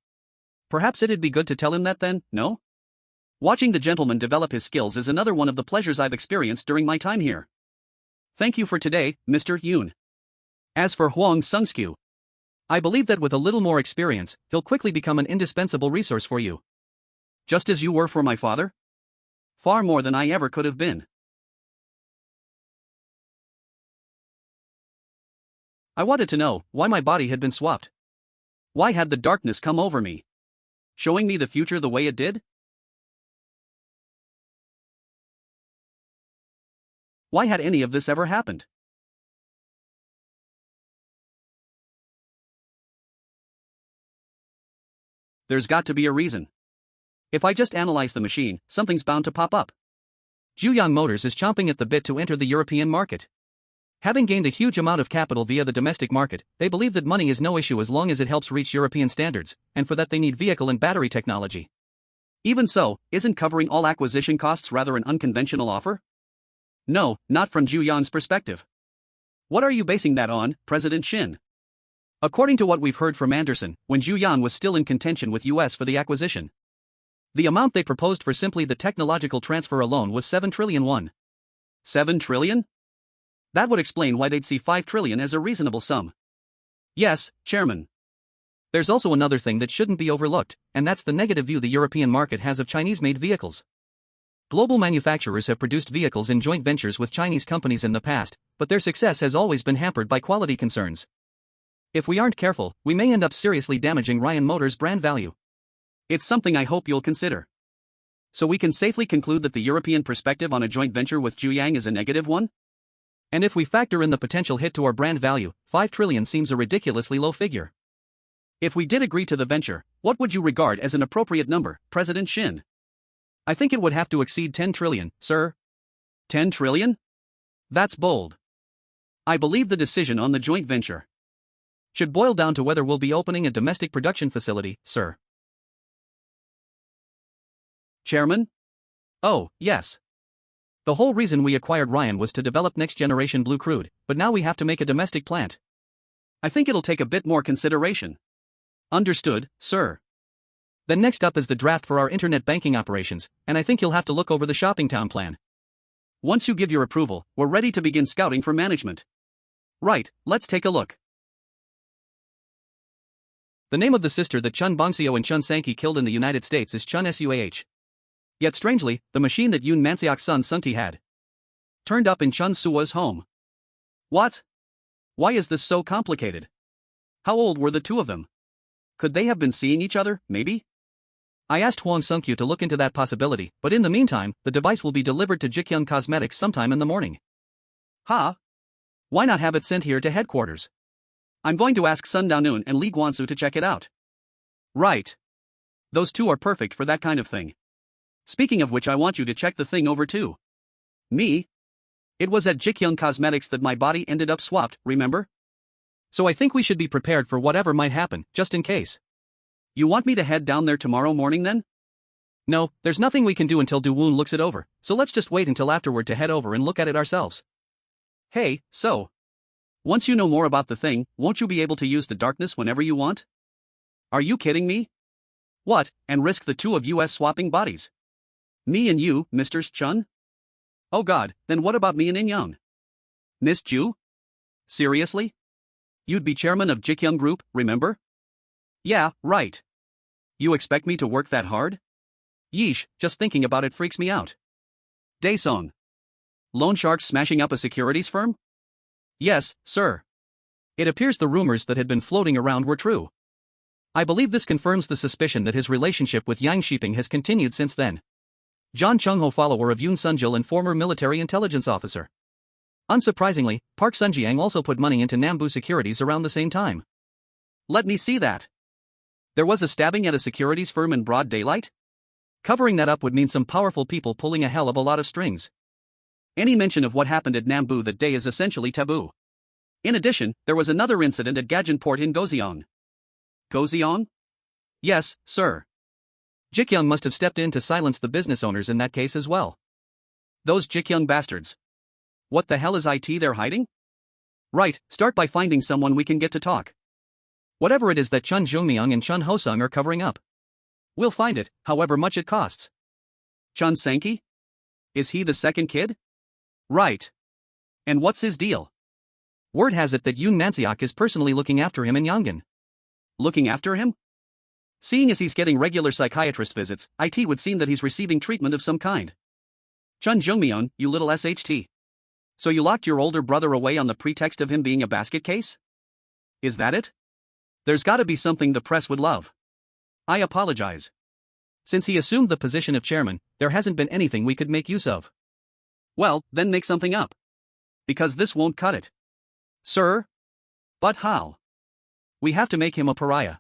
Perhaps it'd be good to tell him that then, no? Watching the gentleman develop his skills is another one of the pleasures I've experienced during my time here. Thank you for today, Mr. Yoon. As for Hwang Sung-kyu, I believe that with a little more experience, he'll quickly become an indispensable resource for you. Just as you were for my father? Far more than I ever could have been. I wanted to know why my body had been swapped. Why had the darkness come over me? Showing me the future the way it did? Why had any of this ever happened? There's got to be a reason. If I just analyze the machine, something's bound to pop up. Juyang Motors is chomping at the bit to enter the European market. Having gained a huge amount of capital via the domestic market, they believe that money is no issue as long as it helps reach European standards, and for that they need vehicle and battery technology. Even so, isn't covering all acquisition costs rather an unconventional offer? No, not from Juyang's perspective. What are you basing that on, President Shin? According to what we've heard from Anderson, when Juyang was still in contention with US for the acquisition, the amount they proposed for simply the technological transfer alone was 7 trillion won. 7 trillion? That would explain why they'd see 5 trillion as a reasonable sum. Yes, Chairman. There's also another thing that shouldn't be overlooked, and that's the negative view the European market has of Chinese-made vehicles. Global manufacturers have produced vehicles in joint ventures with Chinese companies in the past, but their success has always been hampered by quality concerns. If we aren't careful, we may end up seriously damaging Ryan Motors' brand value. It's something I hope you'll consider. So we can safely conclude that the European perspective on a joint venture with Jiuyang is a negative one? And if we factor in the potential hit to our brand value, 5 trillion seems a ridiculously low figure. If we did agree to the venture, what would you regard as an appropriate number, President Shin? I think it would have to exceed 10 trillion, sir. 10 trillion? That's bold. I believe the decision on the joint venture should boil down to whether we'll be opening a domestic production facility, sir. Chairman? Oh, yes. The whole reason we acquired Ryan was to develop next-generation blue crude, but now we have to make a domestic plant. I think it'll take a bit more consideration. Understood, sir. Then next up is the draft for our internet banking operations, and I think you'll have to look over the shopping town plan. Once you give your approval, we're ready to begin scouting for management. Right, let's take a look. The name of the sister that Chun Bongseo and Chun Sankey killed in the United States is Chun Suah. Yet strangely, the machine that Yoon Manseok's son Sungti had turned up in Chun Suah's home. What? Why is this so complicated? How old were the two of them? Could they have been seeing each other, maybe? I asked Hwang Sung-kyu to look into that possibility, but in the meantime, the device will be delivered to Ji Gyoung Cosmetics sometime in the morning. Ha! Why not have it sent here to headquarters? I'm going to ask Sun Dao-noon and Lee Guan-soo to check it out. Right. Those two are perfect for that kind of thing. Speaking of which, I want you to check the thing over too. Me? It was at Ji Gyoung Cosmetics that my body ended up swapped, remember? So I think we should be prepared for whatever might happen, just in case. You want me to head down there tomorrow morning then? No, there's nothing we can do until Do-woon looks it over, so let's just wait until afterward to head over and look at it ourselves. Hey, so. Once you know more about the thing, won't you be able to use the darkness whenever you want? Are you kidding me? What, and risk the two of us swapping bodies? Me and you, Mr. Chun? Oh god, then what about me and In-young? Miss Ju? Seriously? You'd be chairman of Ji Gyoung Group, remember? Yeah, right. You expect me to work that hard? Yeesh, just thinking about it freaks me out. Daesung. Loan sharks smashing up a securities firm? Yes, sir. It appears the rumors that had been floating around were true. I believe this confirms the suspicion that his relationship with Yang Shiping has continued since then. John Chung-ho, follower of Yoon Sun-jil and former military intelligence officer. Unsurprisingly, Park Sun-jiang also put money into Nambu Securities around the same time. Let me see that. There was a stabbing at a securities firm in broad daylight? Covering that up would mean some powerful people pulling a hell of a lot of strings. Any mention of what happened at Nambu that day is essentially taboo. In addition, there was another incident at Gajin Port in Goseong. Goseong? Yes, sir. Ji Gyoung must have stepped in to silence the business owners in that case as well. Those Ji Gyoung bastards. What the hell is it they're hiding? Right, start by finding someone we can get to talk. Whatever it is that Cheon Joong Myung and Chun Ho-sung are covering up. We'll find it, however much it costs. Chun Sankey? Is he the second kid? Right. And what's his deal? Word has it that Yoon Manseok is personally looking after him in Yongin. Looking after him? Seeing as he's getting regular psychiatrist visits, it would seem that he's receiving treatment of some kind. Chun Joong Myung, you little SHT. So you locked your older brother away on the pretext of him being a basket case? Is that it? There's gotta be something the press would love. I apologize. Since he assumed the position of chairman, there hasn't been anything we could make use of. Well, then make something up. Because this won't cut it. Sir? But how? We have to make him a pariah.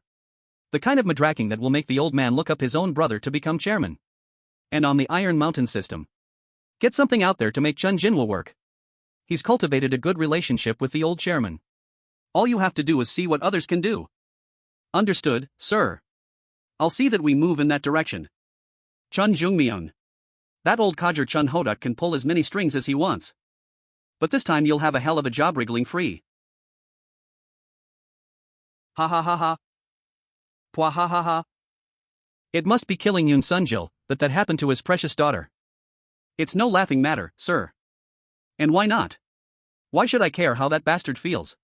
The kind of madraking that will make the old man look up his own brother to become chairman. And on the Iron Mountain system. Get something out there to make Chun Jinwoo work. He's cultivated a good relationship with the old chairman. All you have to do is see what others can do. Understood, sir. I'll see that we move in that direction. Chun Joong Myung. That old codger Chun Hoduk can pull as many strings as he wants. But this time you'll have a hell of a job wriggling free. Ha ha ha ha. Pwa ha ha ha. It must be killing Yoon Sun-jil that happened to his precious daughter. It's no laughing matter, sir. And why not? Why should I care how that bastard feels?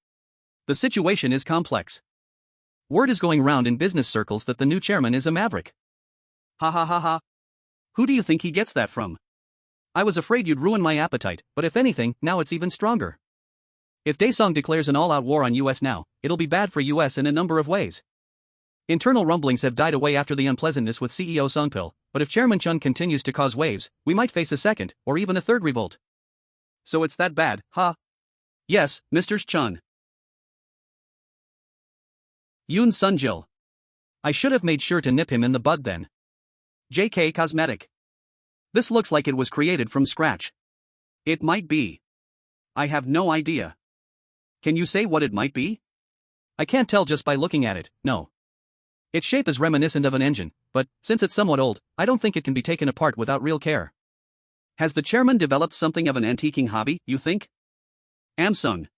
The situation is complex. Word is going round in business circles that the new chairman is a maverick. Ha ha ha ha. Who do you think he gets that from? I was afraid you'd ruin my appetite, but if anything, now it's even stronger. If Daesung declares an all-out war on US now, it'll be bad for US in a number of ways. Internal rumblings have died away after the unpleasantness with CEO Songpil, but if Chairman Chun continues to cause waves, we might face a second, or even a third revolt. So it's that bad, huh? Yes, Mr. Chun. Yoon Sunjil. I should have made sure to nip him in the bud then. JK Cosmetic. This looks like it was created from scratch. It might be. I have no idea. Can you say what it might be? I can't tell just by looking at it, no. Its shape is reminiscent of an engine, but, since it's somewhat old, I don't think it can be taken apart without real care. Has the chairman developed something of an antiquing hobby, you think? Amsung.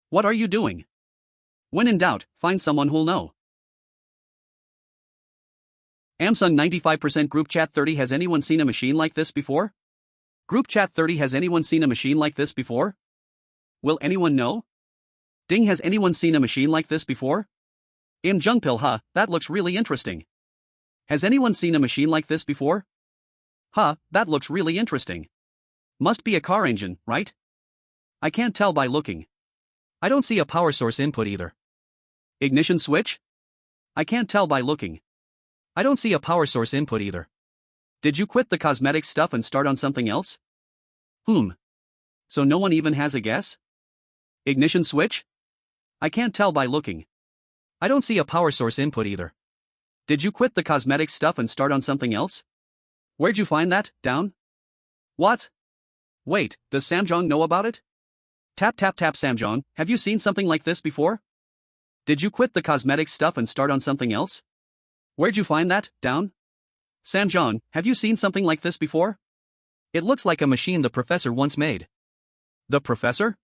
What are you doing? When in doubt, find someone who'll know. Amsung 95% Group Chat 30. Has anyone seen a machine like this before? Group Chat 30. Has anyone seen a machine like this before? Will anyone know? Ding. Has anyone seen a machine like this before? Im Jungpil. Huh, that looks really interesting. Has anyone seen a machine like this before? Huh, that looks really interesting. Must be a car engine, right? I can't tell by looking. I don't see a power source input either. Ignition switch? I can't tell by looking. I don't see a power source input either. Did you quit the cosmetic stuff and start on something else? So no one even has a guess? Ignition switch? I can't tell by looking. I don't see a power source input either. Did you quit the cosmetic stuff and start on something else? Where'd you find that, down? What? Wait, does Samjong know about it? Tap tap tap. Samjong, have you seen something like this before? Did you quit the cosmetic stuff and start on something else? Where'd you find that, down? Samjong, have you seen something like this before? It looks like a machine the professor once made. The professor?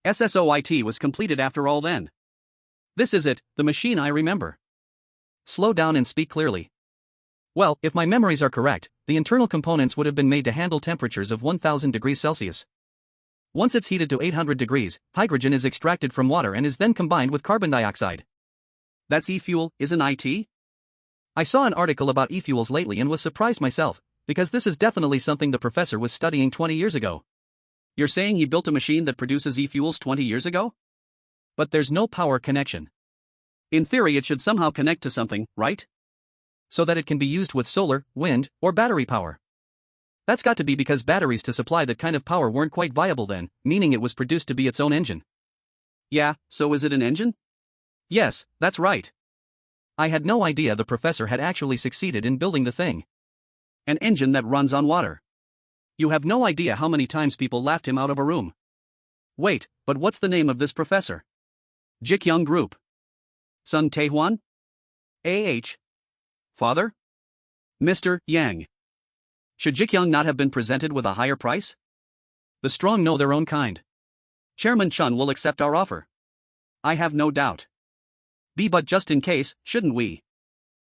SSOIT was completed after all then. This is it, the machine I remember. Slow down and speak clearly. Well, if my memories are correct, the internal components would have been made to handle temperatures of 1000 degrees Celsius. Once it's heated to 800 degrees, hydrogen is extracted from water and is then combined with carbon dioxide. That's e-fuel, isn't it? I saw an article about e-fuels lately and was surprised myself, because this is definitely something the professor was studying 20 years ago. You're saying he built a machine that produces e-fuels 20 years ago? But there's no power connection. In theory it should somehow connect to something, right? So that it can be used with solar, wind, or battery power. That's got to be because batteries to supply that kind of power weren't quite viable then, meaning it was produced to be its own engine. Yeah, so is it an engine? Yes, that's right. I had no idea the professor had actually succeeded in building the thing. An engine that runs on water. You have no idea how many times people laughed him out of a room. Wait, but what's the name of this professor? Ji Gyoung Group. Sun Taehwan? A.H. Father? Mr. Yang. Should Ji Gyoung not have been presented with a higher price? The strong know their own kind. Chairman Chun will accept our offer. I have no doubt. But just in case, shouldn't we?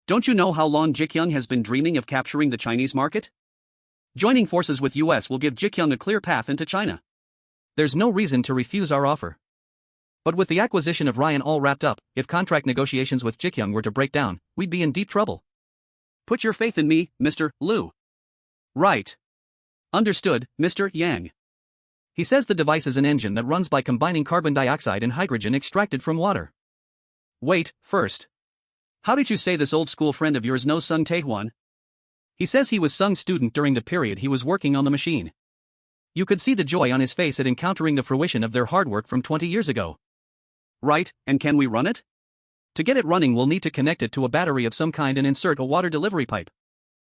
Don't you know how long Ji Gyoung has been dreaming of capturing the Chinese market? Joining forces with US will give Ji Gyoung a clear path into China. There's no reason to refuse our offer. But with the acquisition of Ryan all wrapped up, if contract negotiations with Ji Gyoung were to break down, we'd be in deep trouble. Put your faith in me, Mr. Liu. Right. Understood, Mr. Yang. He says the device is an engine that runs by combining carbon dioxide and hydrogen extracted from water. Wait, first. How did you say this old school friend of yours knows Sung Taehwan? He says he was Sung's student during the period he was working on the machine. You could see the joy on his face at encountering the fruition of their hard work from 20 years ago. Right, and can we run it? To get it running we'll need to connect it to a battery of some kind and insert a water delivery pipe.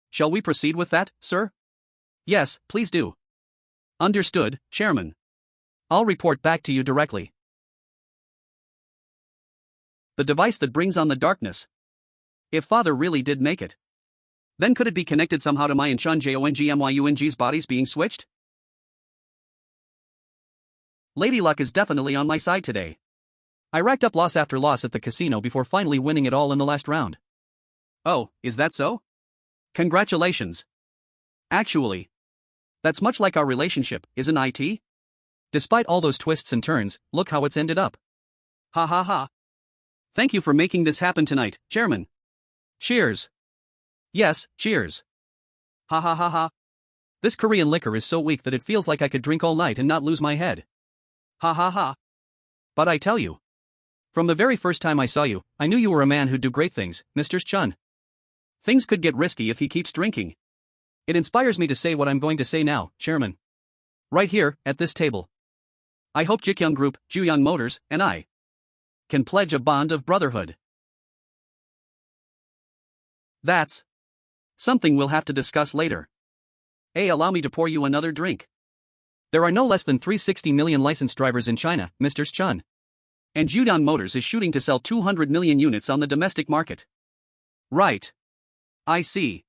Shall we proceed with that, sir? Yes, please do. Understood, Chairman. I'll report back to you directly. The device that brings on the darkness. If Father really did make it, then could it be connected somehow to my and Chun Jongmyung's bodies being switched? Lady Luck is definitely on my side today. I racked up loss after loss at the casino before finally winning it all in the last round. Oh, is that so? Congratulations. Actually, That's much like our relationship, isn't it? Despite all those twists and turns, look how it's ended up. Ha ha ha. Thank you for making this happen tonight, Chairman. Cheers. Yes, cheers. Ha ha ha ha. This Korean liquor is so weak that it feels like I could drink all night and not lose my head. Ha ha ha. But I tell you, from the very first time I saw you, I knew you were a man who'd do great things, Mr. Chun. Things could get risky if he keeps drinking. It inspires me to say what I'm going to say now, Chairman. Right here, at this table. I hope Ji Gyoung Group, Juyeon Motors, and I can pledge a bond of brotherhood. That's something we'll have to discuss later. Allow me to pour you another drink. There are no less than 360 million licensed drivers in China, Mr. Chun. And Juyeon Motors is shooting to sell 200 million units on the domestic market. Right. I see.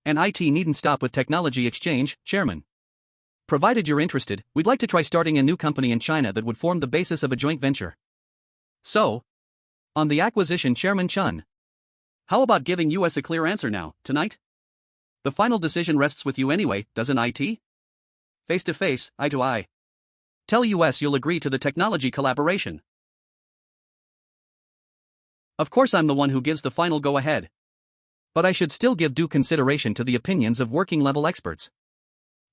And IT needn't stop with technology exchange, Chairman. Provided you're interested, we'd like to try starting a new company in China that would form the basis of a joint venture. So, on the acquisition, Chairman Chun, how about giving us a clear answer now, tonight? The final decision rests with you anyway, doesn't it? Face to face, eye to eye. Tell us you'll agree to the technology collaboration. Of course I'm the one who gives the final go-ahead. But I should still give due consideration to the opinions of working-level experts.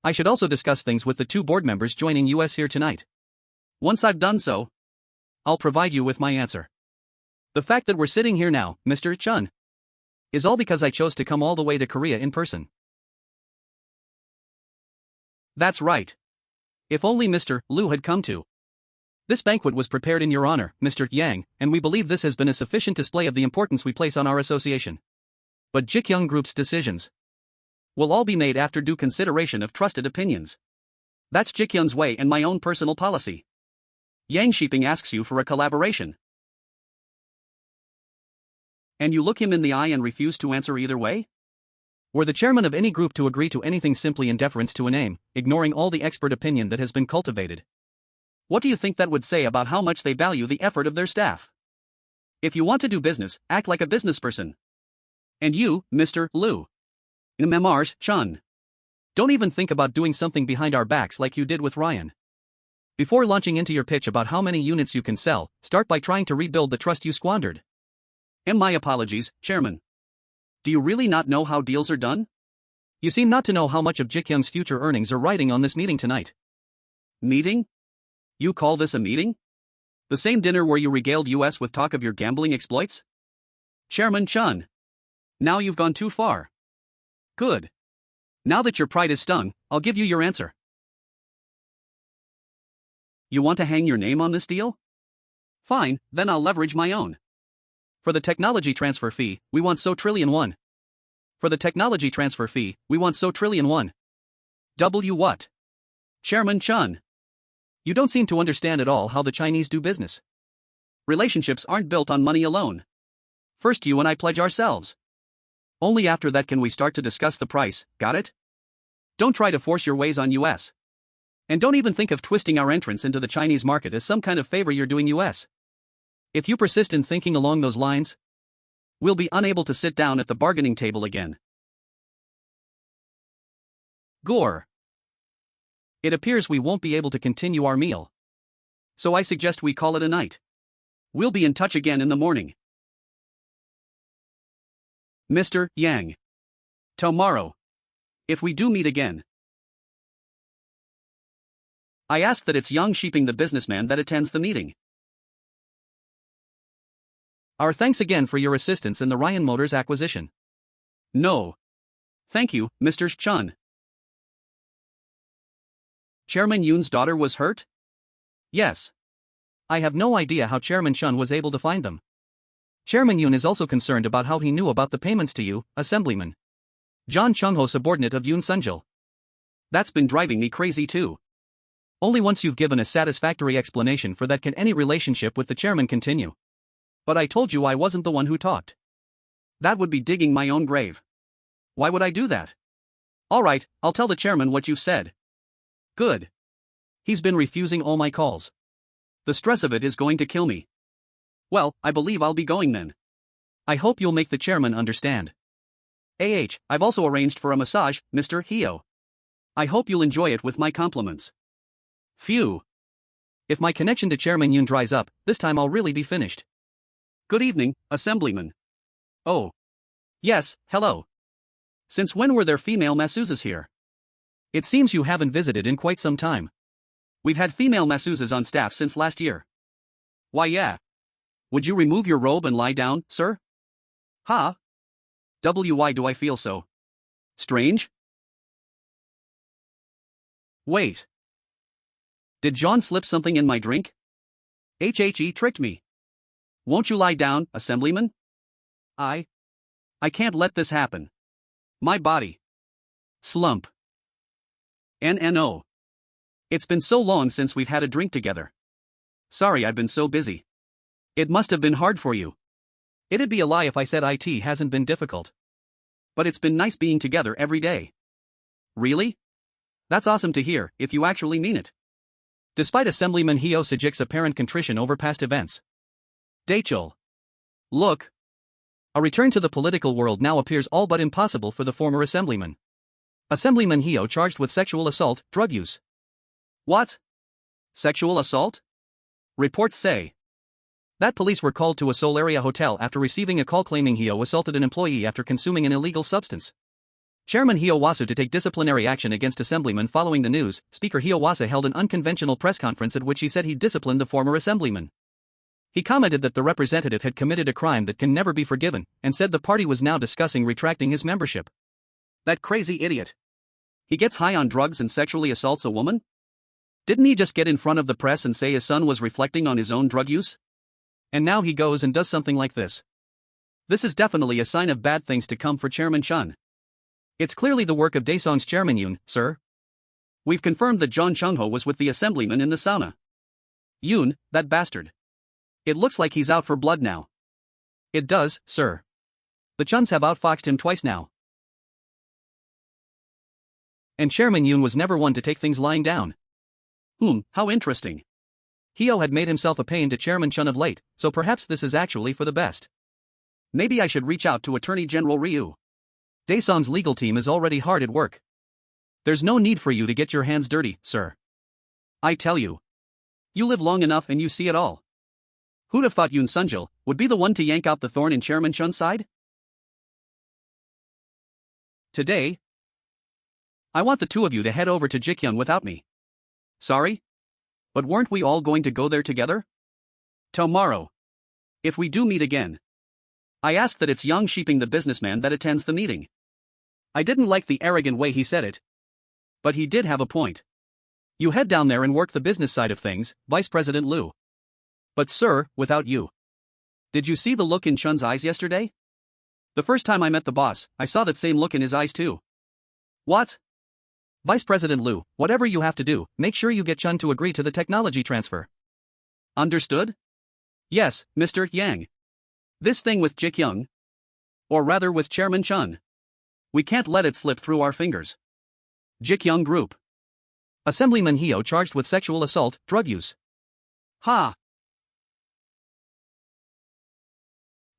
I should also discuss things with the two board members joining us here tonight. Once I've done so, I'll provide you with my answer. The fact that we're sitting here now, Mr. Chun, is all because I chose to come all the way to Korea in person. That's right. If only Mr. Liu had come too. This banquet was prepared in your honor, Mr. Yang, and we believe this has been a sufficient display of the importance we place on our association. But Ji Gyoung Group's decisions will all be made after due consideration of trusted opinions. That's Ji Gyoung's way and my own personal policy. Yang Shiping asks you for a collaboration. And you look him in the eye and refuse to answer either way? Were the chairman of any group to agree to anything simply in deference to a name, ignoring all the expert opinion that has been cultivated? What do you think that would say about how much they value the effort of their staff? If you want to do business, act like a business person. And you, Mr. Liu, Memars Chun, don't even think about doing something behind our backs like you did with Ryan. Before launching into your pitch about how many units you can sell, start by trying to rebuild the trust you squandered. And my apologies, Chairman. Do you really not know how deals are done? You seem not to know how much of Ji Gyoung's future earnings are riding on this meeting tonight. Meeting? You call this a meeting? The same dinner where you regaled us with talk of your gambling exploits? Chairman Chun, now you've gone too far. Good. Now that your pride is stung, I'll give you your answer. You want to hang your name on this deal? Fine, then I'll leverage my own. For the technology transfer fee, we want so trillion won. For the technology transfer fee, we want so trillion won. W what? Chairman Chun, you don't seem to understand at all how the Chinese do business. Relationships aren't built on money alone. First you and I pledge ourselves. Only after that can we start to discuss the price, got it? Don't try to force your ways on us. And don't even think of twisting our entrance into the Chinese market as some kind of favor you're doing us. If you persist in thinking along those lines, we'll be unable to sit down at the bargaining table again. Gore. It appears we won't be able to continue our meal. So I suggest we call it a night. We'll be in touch again in the morning. Mr. Yang. Tomorrow. If we do meet again. I ask that it's Yang Shiping the businessman that attends the meeting. Our thanks again for your assistance in the Ryan Motors acquisition. No. Thank you, Mr. Chun. Chairman Yoon's daughter was hurt? Yes. I have no idea how Chairman Chun was able to find them. Chairman Yoon is also concerned about how he knew about the payments to you, Assemblyman John Chung-ho, subordinate of Yoon Sunjil. That's been driving me crazy too. Only once you've given a satisfactory explanation for that can any relationship with the chairman continue. But I told you I wasn't the one who talked. That would be digging my own grave. Why would I do that? Alright, I'll tell the chairman what you said. Good. He's been refusing all my calls. The stress of it is going to kill me. Well, I believe I'll be going then. I hope you'll make the chairman understand. I've also arranged for a massage, Mr. Hio. I hope you'll enjoy it with my compliments. Phew. If my connection to Chairman Yoon dries up, this time I'll really be finished. Good evening, Assemblyman. Oh. Yes, hello. Since when were there female masseuses here? It seems you haven't visited in quite some time. We've had female masseuses on staff since last year. Why yeah. Would you remove your robe and lie down, sir? Ha? Why do I feel so strange? Wait. Did John slip something in my drink? He tricked me. Won't you lie down, Assemblyman? I can't let this happen. My body. Slump. No. It's been so long since we've had a drink together. Sorry I've been so busy. It must have been hard for you. It'd be a lie if I said it hasn't been difficult. But it's been nice being together every day. Really? That's awesome to hear, if you actually mean it. Despite Assemblyman Hyo Sejik's apparent contrition over past events. Daechul. Look. A return to the political world now appears all but impossible for the former Assemblyman. Assemblyman Hyo charged with sexual assault, drug use. What? Sexual assault? Reports say that police were called to a Seoul area hotel after receiving a call claiming Hyo assaulted an employee after consuming an illegal substance. Chairman Hyo Wasu to take disciplinary action against Assemblyman. Following the news, Speaker Hyo Wasu held an unconventional press conference at which he said he disciplined the former Assemblyman. He commented that the representative had committed a crime that can never be forgiven, and said the party was now discussing retracting his membership. That crazy idiot. He gets high on drugs and sexually assaults a woman? Didn't he just get in front of the press and say his son was reflecting on his own drug use? And now he goes and does something like this. This is definitely a sign of bad things to come for Chairman Chun. It's clearly the work of Daesong's Chairman Yoon, sir. We've confirmed that John Chung-ho was with the Assemblyman in the sauna. Yoon, that bastard. It looks like he's out for blood now. It does, sir. The Chuns have outfoxed him twice now. And Chairman Yoon was never one to take things lying down. How interesting. Hyo had made himself a pain to Chairman Chun of late, so perhaps this is actually for the best. Maybe I should reach out to Attorney General Ryu. Daesong's legal team is already hard at work. There's no need for you to get your hands dirty, sir. I tell you. You live long enough and you see it all. Who'd have thought Yoon Sunjil would be the one to yank out the thorn in Chairman Chun's side? Today, I want the two of you to head over to Jikyung without me. Sorry? But weren't we all going to go there together? Tomorrow. If we do meet again. I ask that it's Yang Sheeping the businessman that attends the meeting. I didn't like the arrogant way he said it. But he did have a point. You head down there and work the business side of things, Vice President Liu. But sir, without you. Did you see the look in Chun's eyes yesterday? The first time I met the boss, I saw that same look in his eyes too. What? Vice President Liu, whatever you have to do, make sure you get Chun to agree to the technology transfer. Understood? Yes, Mr. Yang. This thing with Jikyung. Or rather with Chairman Chun. We can't let it slip through our fingers. Ji Gyoung Group. Assemblyman Hyo charged with sexual assault, drug use. Ha!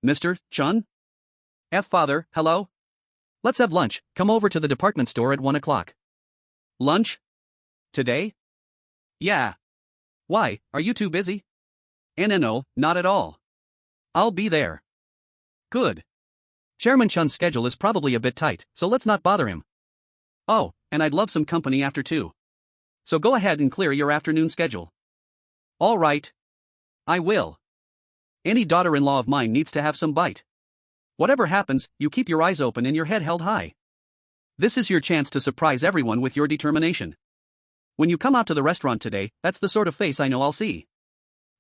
Mr. Chun? Father, hello? Let's have lunch, come over to the department store at 1 o'clock. Lunch? Today? Yeah. Why, are you too busy? No, not at all. I'll be there. Good. Chairman Chun's schedule is probably a bit tight, so let's not bother him. Oh, and I'd love some company after 2. So go ahead and clear your afternoon schedule. All right. I will. Any daughter-in-law of mine needs to have some bite. Whatever happens, you keep your eyes open and your head held high. This is your chance to surprise everyone with your determination. When you come out to the restaurant today, that's the sort of face I know I'll see.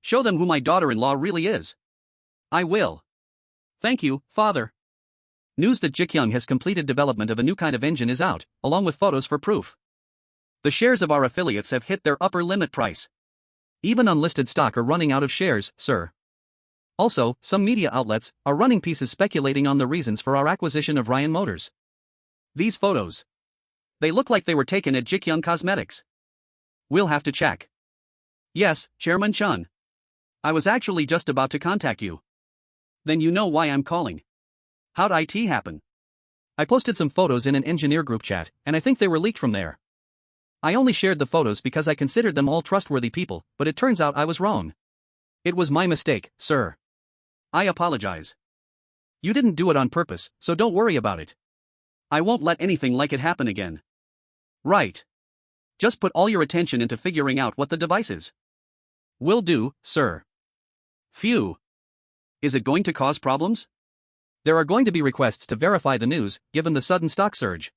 Show them who my daughter-in-law really is. I will. Thank you, Father. News that Jikyung has completed development of a new kind of engine is out, along with photos for proof. The shares of our affiliates have hit their upper limit price. Even unlisted stock are running out of shares, sir. Also, some media outlets are running pieces speculating on the reasons for our acquisition of Ryan Motors. These photos. They look like they were taken at Jikyung Cosmetics. We'll have to check. Yes, Chairman Chun. I was actually just about to contact you. Then you know why I'm calling. How'd it happen? I posted some photos in an engineer group chat, and I think they were leaked from there. I only shared the photos because I considered them all trustworthy people, but it turns out I was wrong. It was my mistake, sir. I apologize. You didn't do it on purpose, so don't worry about it. I won't let anything like it happen again. Right. Just put all your attention into figuring out what the device is. Will do, sir. Phew. Is it going to cause problems? There are going to be requests to verify the news, given the sudden stock surge.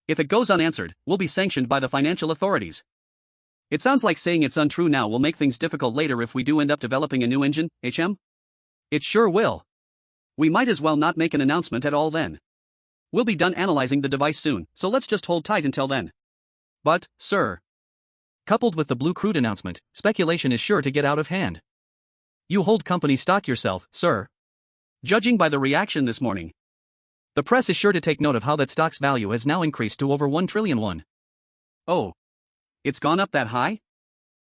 If it goes unanswered, we'll be sanctioned by the financial authorities. It sounds like saying it's untrue now will make things difficult later if we do end up developing a new engine, HM? It sure will. We might as well not make an announcement at all then. We'll be done analyzing the device soon, so let's just hold tight until then. But, sir, coupled with the blue crude announcement, speculation is sure to get out of hand. You hold company stock yourself, sir. Judging by the reaction this morning, the press is sure to take note of how that stock's value has now increased to over 1 trillion won. Oh. It's gone up that high?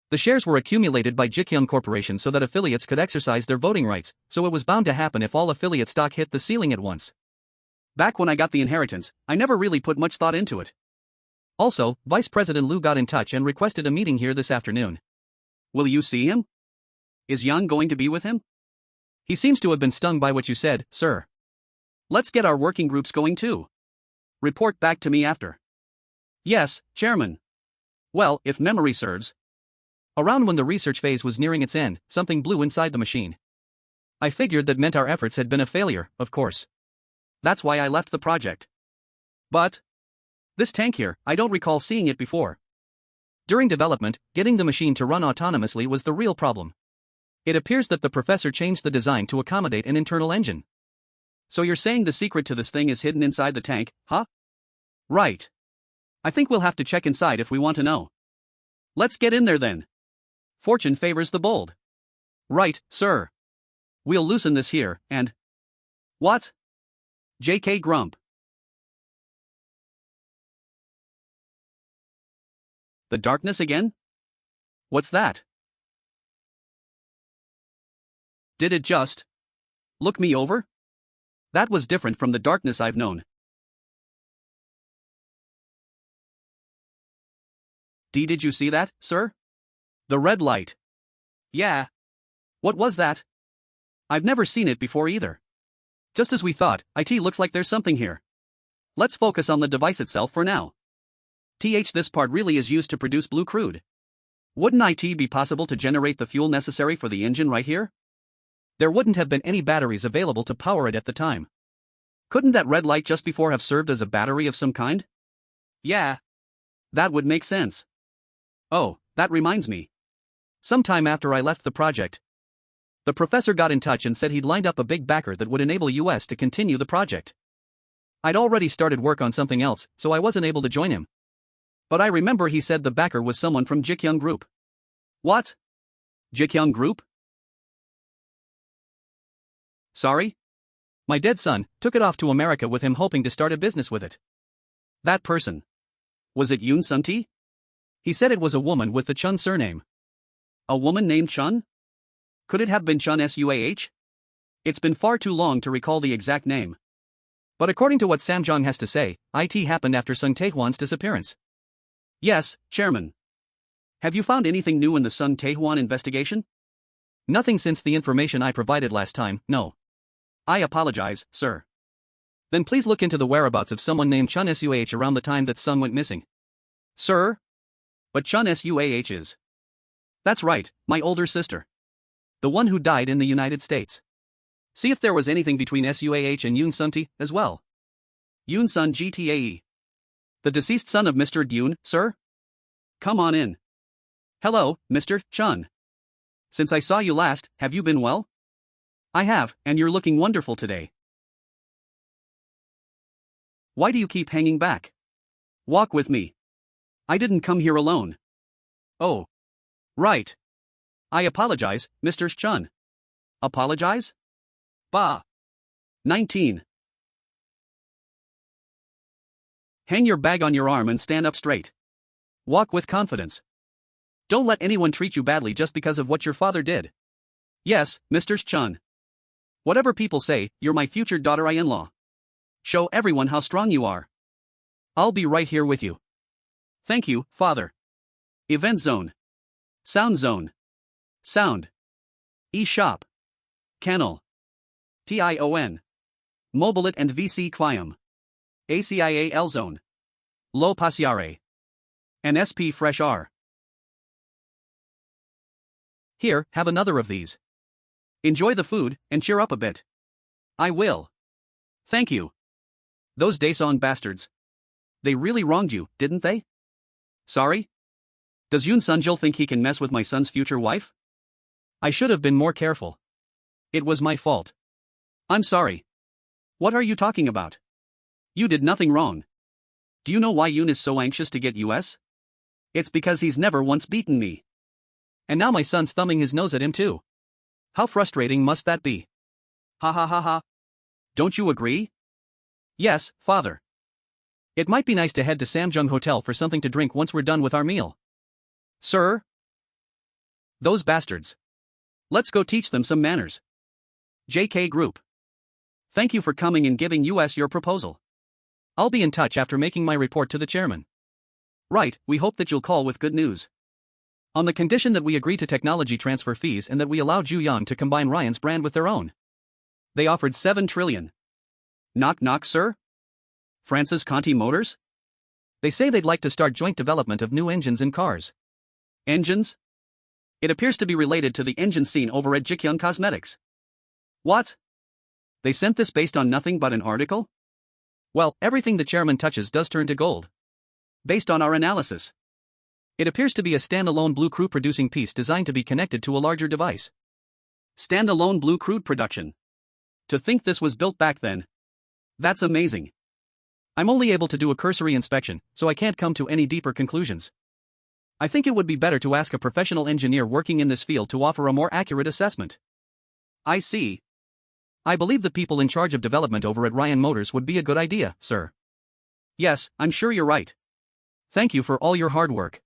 The shares were accumulated by Ji Gyoung Corporation so that affiliates could exercise their voting rights, so it was bound to happen if all affiliate stock hit the ceiling at once. Back when I got the inheritance, I never really put much thought into it. Also, Vice President Liu got in touch and requested a meeting here this afternoon. Will you see him? Is Yang going to be with him? He seems to have been stung by what you said, sir. Let's get our working groups going too. Report back to me after. Yes, Chairman. Well, if memory serves. Around when the research phase was nearing its end, something blew inside the machine. I figured that meant our efforts had been a failure, of course. That's why I left the project. But this tank here, I don't recall seeing it before. During development, getting the machine to run autonomously was the real problem. It appears that the professor changed the design to accommodate an internal engine. So you're saying the secret to this thing is hidden inside the tank, huh? Right. I think we'll have to check inside if we want to know. Let's get in there then. Fortune favors the bold. Right, sir. We'll loosen this here, and... What? J.K. Grump. The darkness again? What's that? Did it just look me over? That was different from the darkness I've known. Did you see that, sir? The red light. Yeah. What was that? I've never seen it before either. Just as we thought, it looks like there's something here. Let's focus on the device itself for now. This part really is used to produce blue crude. Wouldn't it be possible to generate the fuel necessary for the engine right here? There wouldn't have been any batteries available to power it at the time. Couldn't that red light just before have served as a battery of some kind? Yeah. That would make sense. Oh, that reminds me. Sometime after I left the project, the professor got in touch and said he'd lined up a big backer that would enable US to continue the project. I'd already started work on something else, so I wasn't able to join him. But I remember he said the backer was someone from Ji Gyoung Group. What? Ji Gyoung Group? Sorry? My dead son took it off to America with him hoping to start a business with it. That person. Was it Yoon Sun-ti? He said it was a woman with the Chun surname. A woman named Chun? Could it have been Chun Suah? It's been far too long to recall the exact name. But according to what Samjong has to say, it happened after Sung Tae-hwan's disappearance. Yes, Chairman. Have you found anything new in the Sung Tae-hwan investigation? Nothing since the information I provided last time, no. I apologize, sir. Then please look into the whereabouts of someone named Chun Suah around the time that Sung went missing. Sir? But Chun Suah is... That's right, my older sister. The one who died in the United States. See if there was anything between Suah and Yoon Sun-ti, as well. Yoon Sun Gtae. The deceased son of Mr. Yoon, sir? Come on in. Hello, Mr. Chun. Since I saw you last, have you been well? I have, and you're looking wonderful today. Why do you keep hanging back? Walk with me. I didn't come here alone. Oh. Right. I apologize, Mr. Chun. Apologize? Bah. 19. Hang your bag on your arm and stand up straight. Walk with confidence. Don't let anyone treat you badly just because of what your father did. Yes, Mr. Chun. Whatever people say, you're my future daughter-in-law. Show everyone how strong you are. I'll be right here with you. Thank you, Father. Event Zone. Sound Zone. Sound. E-Shop. Canal. TION. Mobilet and VC Quiam. ACIA Zone. Lo Passiare. NSP Fresh R. Here, have another of these. Enjoy the food, and cheer up a bit. I will. Thank you. Those Daesong bastards. They really wronged you, didn't they? Sorry? Does Yoon Sunjil think he can mess with my son's future wife? I should have been more careful. It was my fault. I'm sorry. What are you talking about? You did nothing wrong. Do you know why Yoon is so anxious to get US? It's because he's never once beaten me. And now my son's thumbing his nose at him too. How frustrating must that be? Ha ha ha ha. Don't you agree? Yes, Father. It might be nice to head to Samjung Hotel for something to drink once we're done with our meal. Sir? Those bastards. Let's go teach them some manners. JK Group. Thank you for coming and giving us your proposal. I'll be in touch after making my report to the chairman. Right, we hope that you'll call with good news. On the condition that we agree to technology transfer fees and that we allow Ju Young to combine Ryan's brand with their own. They offered 7 trillion. Knock knock, sir? France's Conti Motors? They say they'd like to start joint development of new engines in cars. Engines? It appears to be related to the engine scene over at Ji Gyoung Cosmetics. What? They sent this based on nothing but an article? Well, everything the chairman touches does turn to gold. Based on our analysis. It appears to be a standalone blue crude producing piece designed to be connected to a larger device. Standalone blue crude production. To think this was built back then. That's amazing. I'm only able to do a cursory inspection, so I can't come to any deeper conclusions. I think it would be better to ask a professional engineer working in this field to offer a more accurate assessment. I see. I believe the people in charge of development over at Ryan Motors would be a good idea, sir. Yes, I'm sure you're right. Thank you for all your hard work.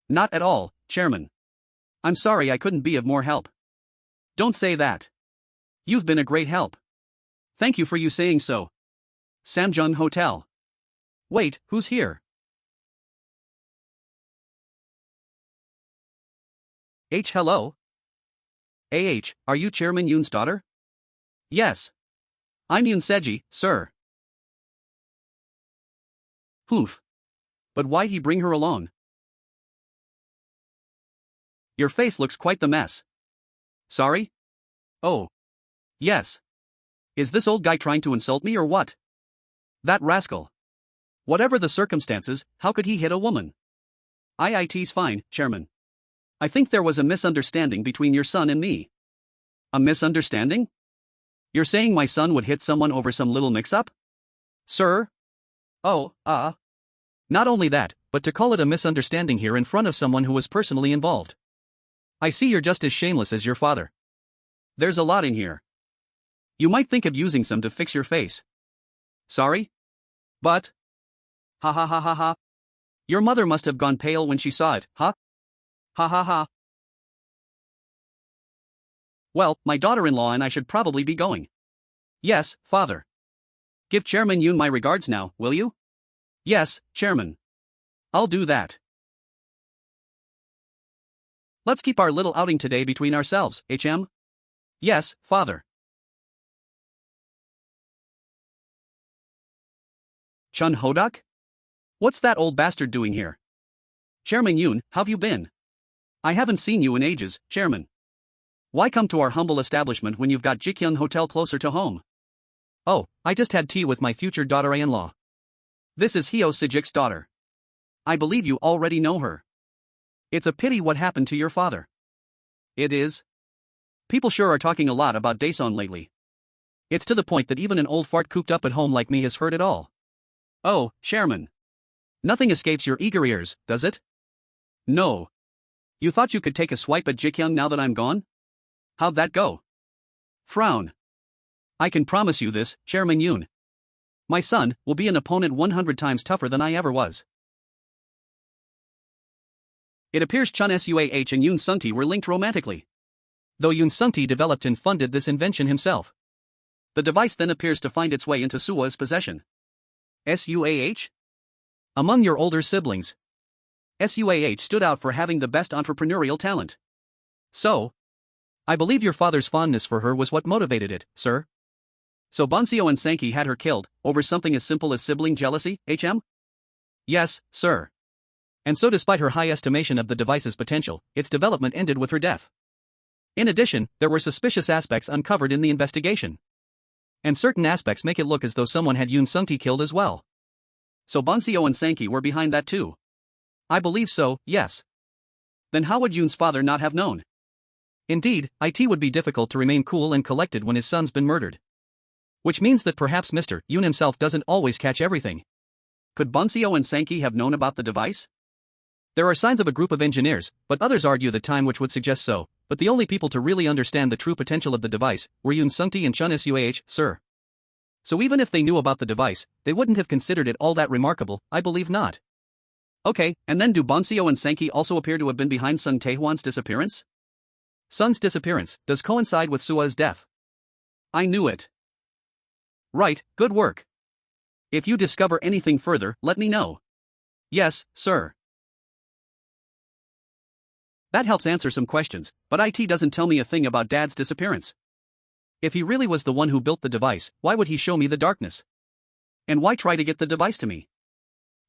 Not at all, Chairman. I'm sorry I couldn't be of more help. Don't say that. You've been a great help. Thank you for you saying so. Samjung Hotel. Wait, who's here? Hello? Are you Chairman Yoon's daughter? Yes. I'm Yoon Seji, sir. Poof. But why'd he bring her along? Your face looks quite the mess. Sorry? Oh. Yes. Is this old guy trying to insult me or what? That rascal. Whatever the circumstances, how could he hit a woman? IIT's fine, Chairman. I think there was a misunderstanding between your son and me. A misunderstanding? You're saying my son would hit someone over some little mix-up? Sir? Oh, Not only that, but to call it a misunderstanding here in front of someone who was personally involved. I see you're just as shameless as your father. There's a lot in here. You might think of using some to fix your face. Sorry? But? Ha ha ha ha ha. Your mother must have gone pale when she saw it, huh? Ha ha ha. Well, my daughter-in-law and I should probably be going. Yes, Father. Give Chairman Yoon my regards now, will you? Yes, Chairman. I'll do that. Let's keep our little outing today between ourselves, HM? Yes, Father. Chun Hodok? What's that old bastard doing here? Chairman Yoon, how've you been? I haven't seen you in ages, Chairman. Why come to our humble establishment when you've got Ji Gyoung Hotel closer to home? Oh, I just had tea with my future daughter-in-law. This is Hyo Sejik's daughter. I believe you already know her. It's a pity what happened to your father. It is. People sure are talking a lot about Daesong lately. It's to the point that even an old fart cooped up at home like me has heard it all. Oh, Chairman. Nothing escapes your eager ears, does it? No. You thought you could take a swipe at Ji Gyoung now that I'm gone? How'd that go? Frown. I can promise you this, Chairman Yoon. My son will be an opponent 100 times tougher than I ever was. It appears Chun Suah and Yoon Sungti were linked romantically. Though Yoon Sungti developed and funded this invention himself. The device then appears to find its way into Suah's possession. Suah? Among your older siblings, SUAH stood out for having the best entrepreneurial talent. So, I believe your father's fondness for her was what motivated it, sir. So Bonseo and Sankey had her killed, over something as simple as sibling jealousy, HM? Yes, sir. And so despite her high estimation of the device's potential, its development ended with her death. In addition, there were suspicious aspects uncovered in the investigation. And certain aspects make it look as though someone had Yoon Sung-tae killed as well. So Bonseo and Sankey were behind that too. I believe so, yes. Then how would Yoon's father not have known? Indeed, it would be difficult to remain cool and collected when his son's been murdered. Which means that perhaps Mr. Yoon himself doesn't always catch everything. Could Bonseo and Sankey have known about the device? There are signs of a group of engineers, but others argue the time which would suggest so, but the only people to really understand the true potential of the device were Yoon Sung-tae and Chun Suah, sir. So even if they knew about the device, they wouldn't have considered it all that remarkable, I believe not. Okay, and then do Bonseo and Sankey also appear to have been behind Sun Tae-hwan's disappearance? Sun's disappearance does coincide with Sua's death. I knew it. Right, good work. If you discover anything further, let me know. Yes, sir. That helps answer some questions, but IT doesn't tell me a thing about Dad's disappearance. If he really was the one who built the device, why would he show me the darkness? And why try to get the device to me?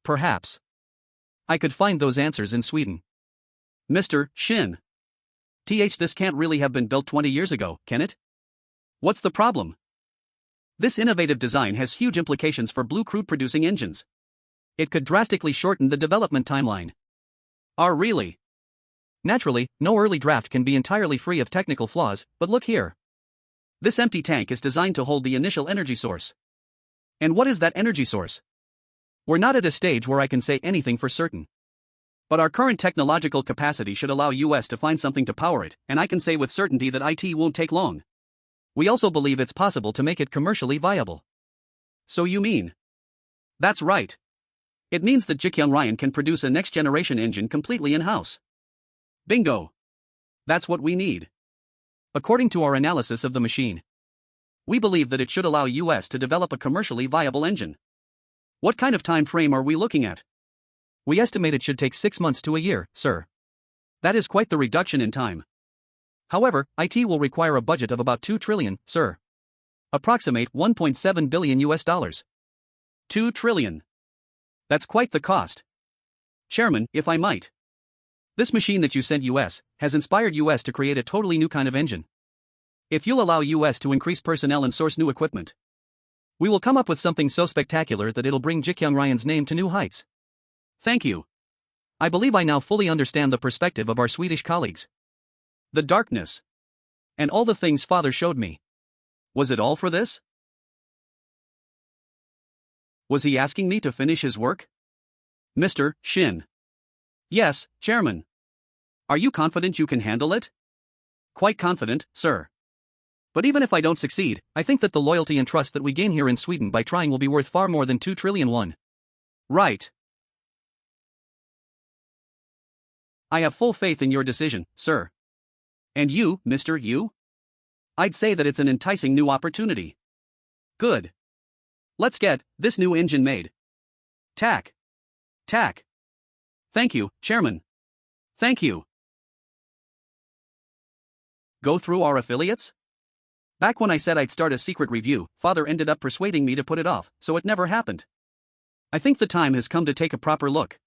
Perhaps I could find those answers in Sweden. Mr. Shin. This can't really have been built 20 years ago, can it? What's the problem? This innovative design has huge implications for blue crude producing engines. It could drastically shorten the development timeline. Really? Naturally, no early draft can be entirely free of technical flaws, but look here. This empty tank is designed to hold the initial energy source. And what is that energy source? We're not at a stage where I can say anything for certain. But our current technological capacity should allow US to find something to power it, and I can say with certainty that IT won't take long. We also believe it's possible to make it commercially viable. So you mean? That's right. It means that Ji Gyoung Ryan can produce a next-generation engine completely in-house. Bingo. That's what we need. According to our analysis of the machine, we believe that it should allow US to develop a commercially viable engine. What kind of time frame are we looking at? We estimate it should take 6 months to a year, sir. That is quite the reduction in time. However, IT will require a budget of about 2 trillion, sir. Approximate 1.7 billion US dollars. 2 trillion. That's quite the cost. Chairman, if I might. This machine that you sent US has inspired US to create a totally new kind of engine. If you'll allow US to increase personnel and source new equipment, we will come up with something so spectacular that it'll bring Ji Gyoung Ryan's name to new heights. Thank you. I believe I now fully understand the perspective of our Swedish colleagues. The darkness. And all the things Father showed me. Was it all for this? Was he asking me to finish his work? Mr. Shin. Yes, Chairman. Are you confident you can handle it? Quite confident, sir. But even if I don't succeed, I think that the loyalty and trust that we gain here in Sweden by trying will be worth far more than 2 trillion won. Right. I have full faith in your decision, sir. And you, Mr. Yu? I'd say that it's an enticing new opportunity. Good. Let's get this new engine made. Tack. Tack. Thank you, Chairman. Thank you. Go through our affiliates? Back when I said I'd start a secret review, Father ended up persuading me to put it off, so it never happened. I think the time has come to take a proper look.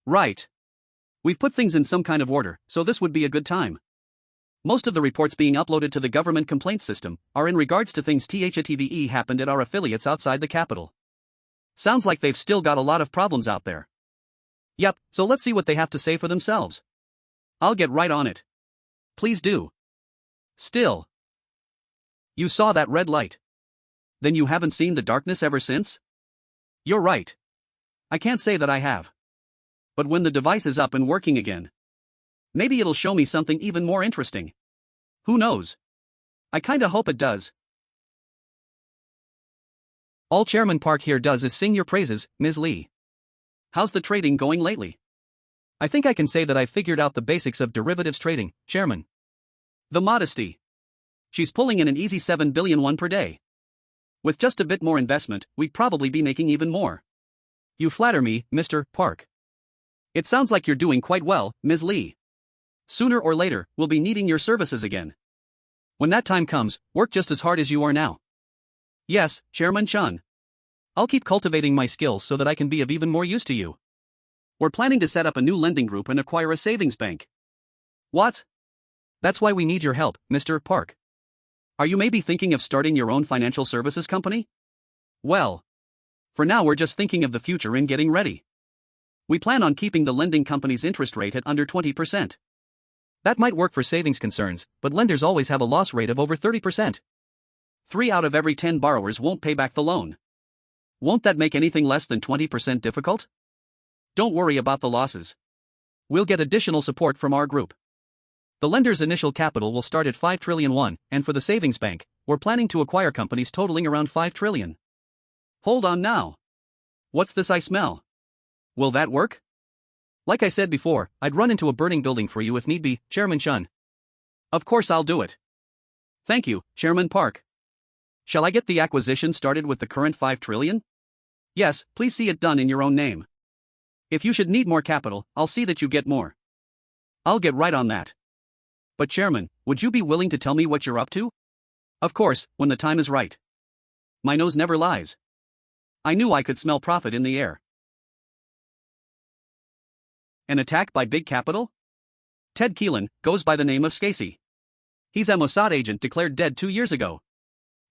Right. We've put things in some kind of order, so this would be a good time. Most of the reports being uploaded to the government complaints system are in regards to things THATVE happened at our affiliates outside the capital. Sounds like they've still got a lot of problems out there. Yep, so let's see what they have to say for themselves. I'll get right on it. Please do. Still. You saw that red light. Then you haven't seen the darkness ever since? You're right. I can't say that I have. But when the device is up and working again, maybe it'll show me something even more interesting. Who knows? I kinda hope it does. All Chairman Park here does is sing your praises, Ms. Lee. How's the trading going lately? I think I can say that I've figured out the basics of derivatives trading, Chairman. The modesty. She's pulling in an easy 7 billion won per day. With just a bit more investment, we'd probably be making even more. You flatter me, Mr. Park. It sounds like you're doing quite well, Ms. Lee. Sooner or later, we'll be needing your services again. When that time comes, work just as hard as you are now. Yes, Chairman Chun. I'll keep cultivating my skills so that I can be of even more use to you. We're planning to set up a new lending group and acquire a savings bank. What? That's why we need your help, Mr. Park. Are you maybe thinking of starting your own financial services company? Well, for now we're just thinking of the future and getting ready. We plan on keeping the lending company's interest rate at under 20%. That might work for savings concerns, but lenders always have a loss rate of over 30%. 3 out of every 10 borrowers won't pay back the loan. Won't that make anything less than 20% difficult? Don't worry about the losses. We'll get additional support from our group. The lender's initial capital will start at 5 trillion won, and for the savings bank, we're planning to acquire companies totaling around 5 trillion. Hold on now. What's this I smell? Will that work? Like I said before, I'd run into a burning building for you if need be, Chairman Chun. Of course I'll do it. Thank you, Chairman Park. Shall I get the acquisition started with the current 5 trillion? Yes, please see it done in your own name. If you should need more capital, I'll see that you get more. I'll get right on that. But Chairman, would you be willing to tell me what you're up to? Of course, when the time is right. My nose never lies. I knew I could smell profit in the air. An attack by Big Capital? Ted Keelan goes by the name of Scasey. He's a Mossad agent declared dead 2 years ago.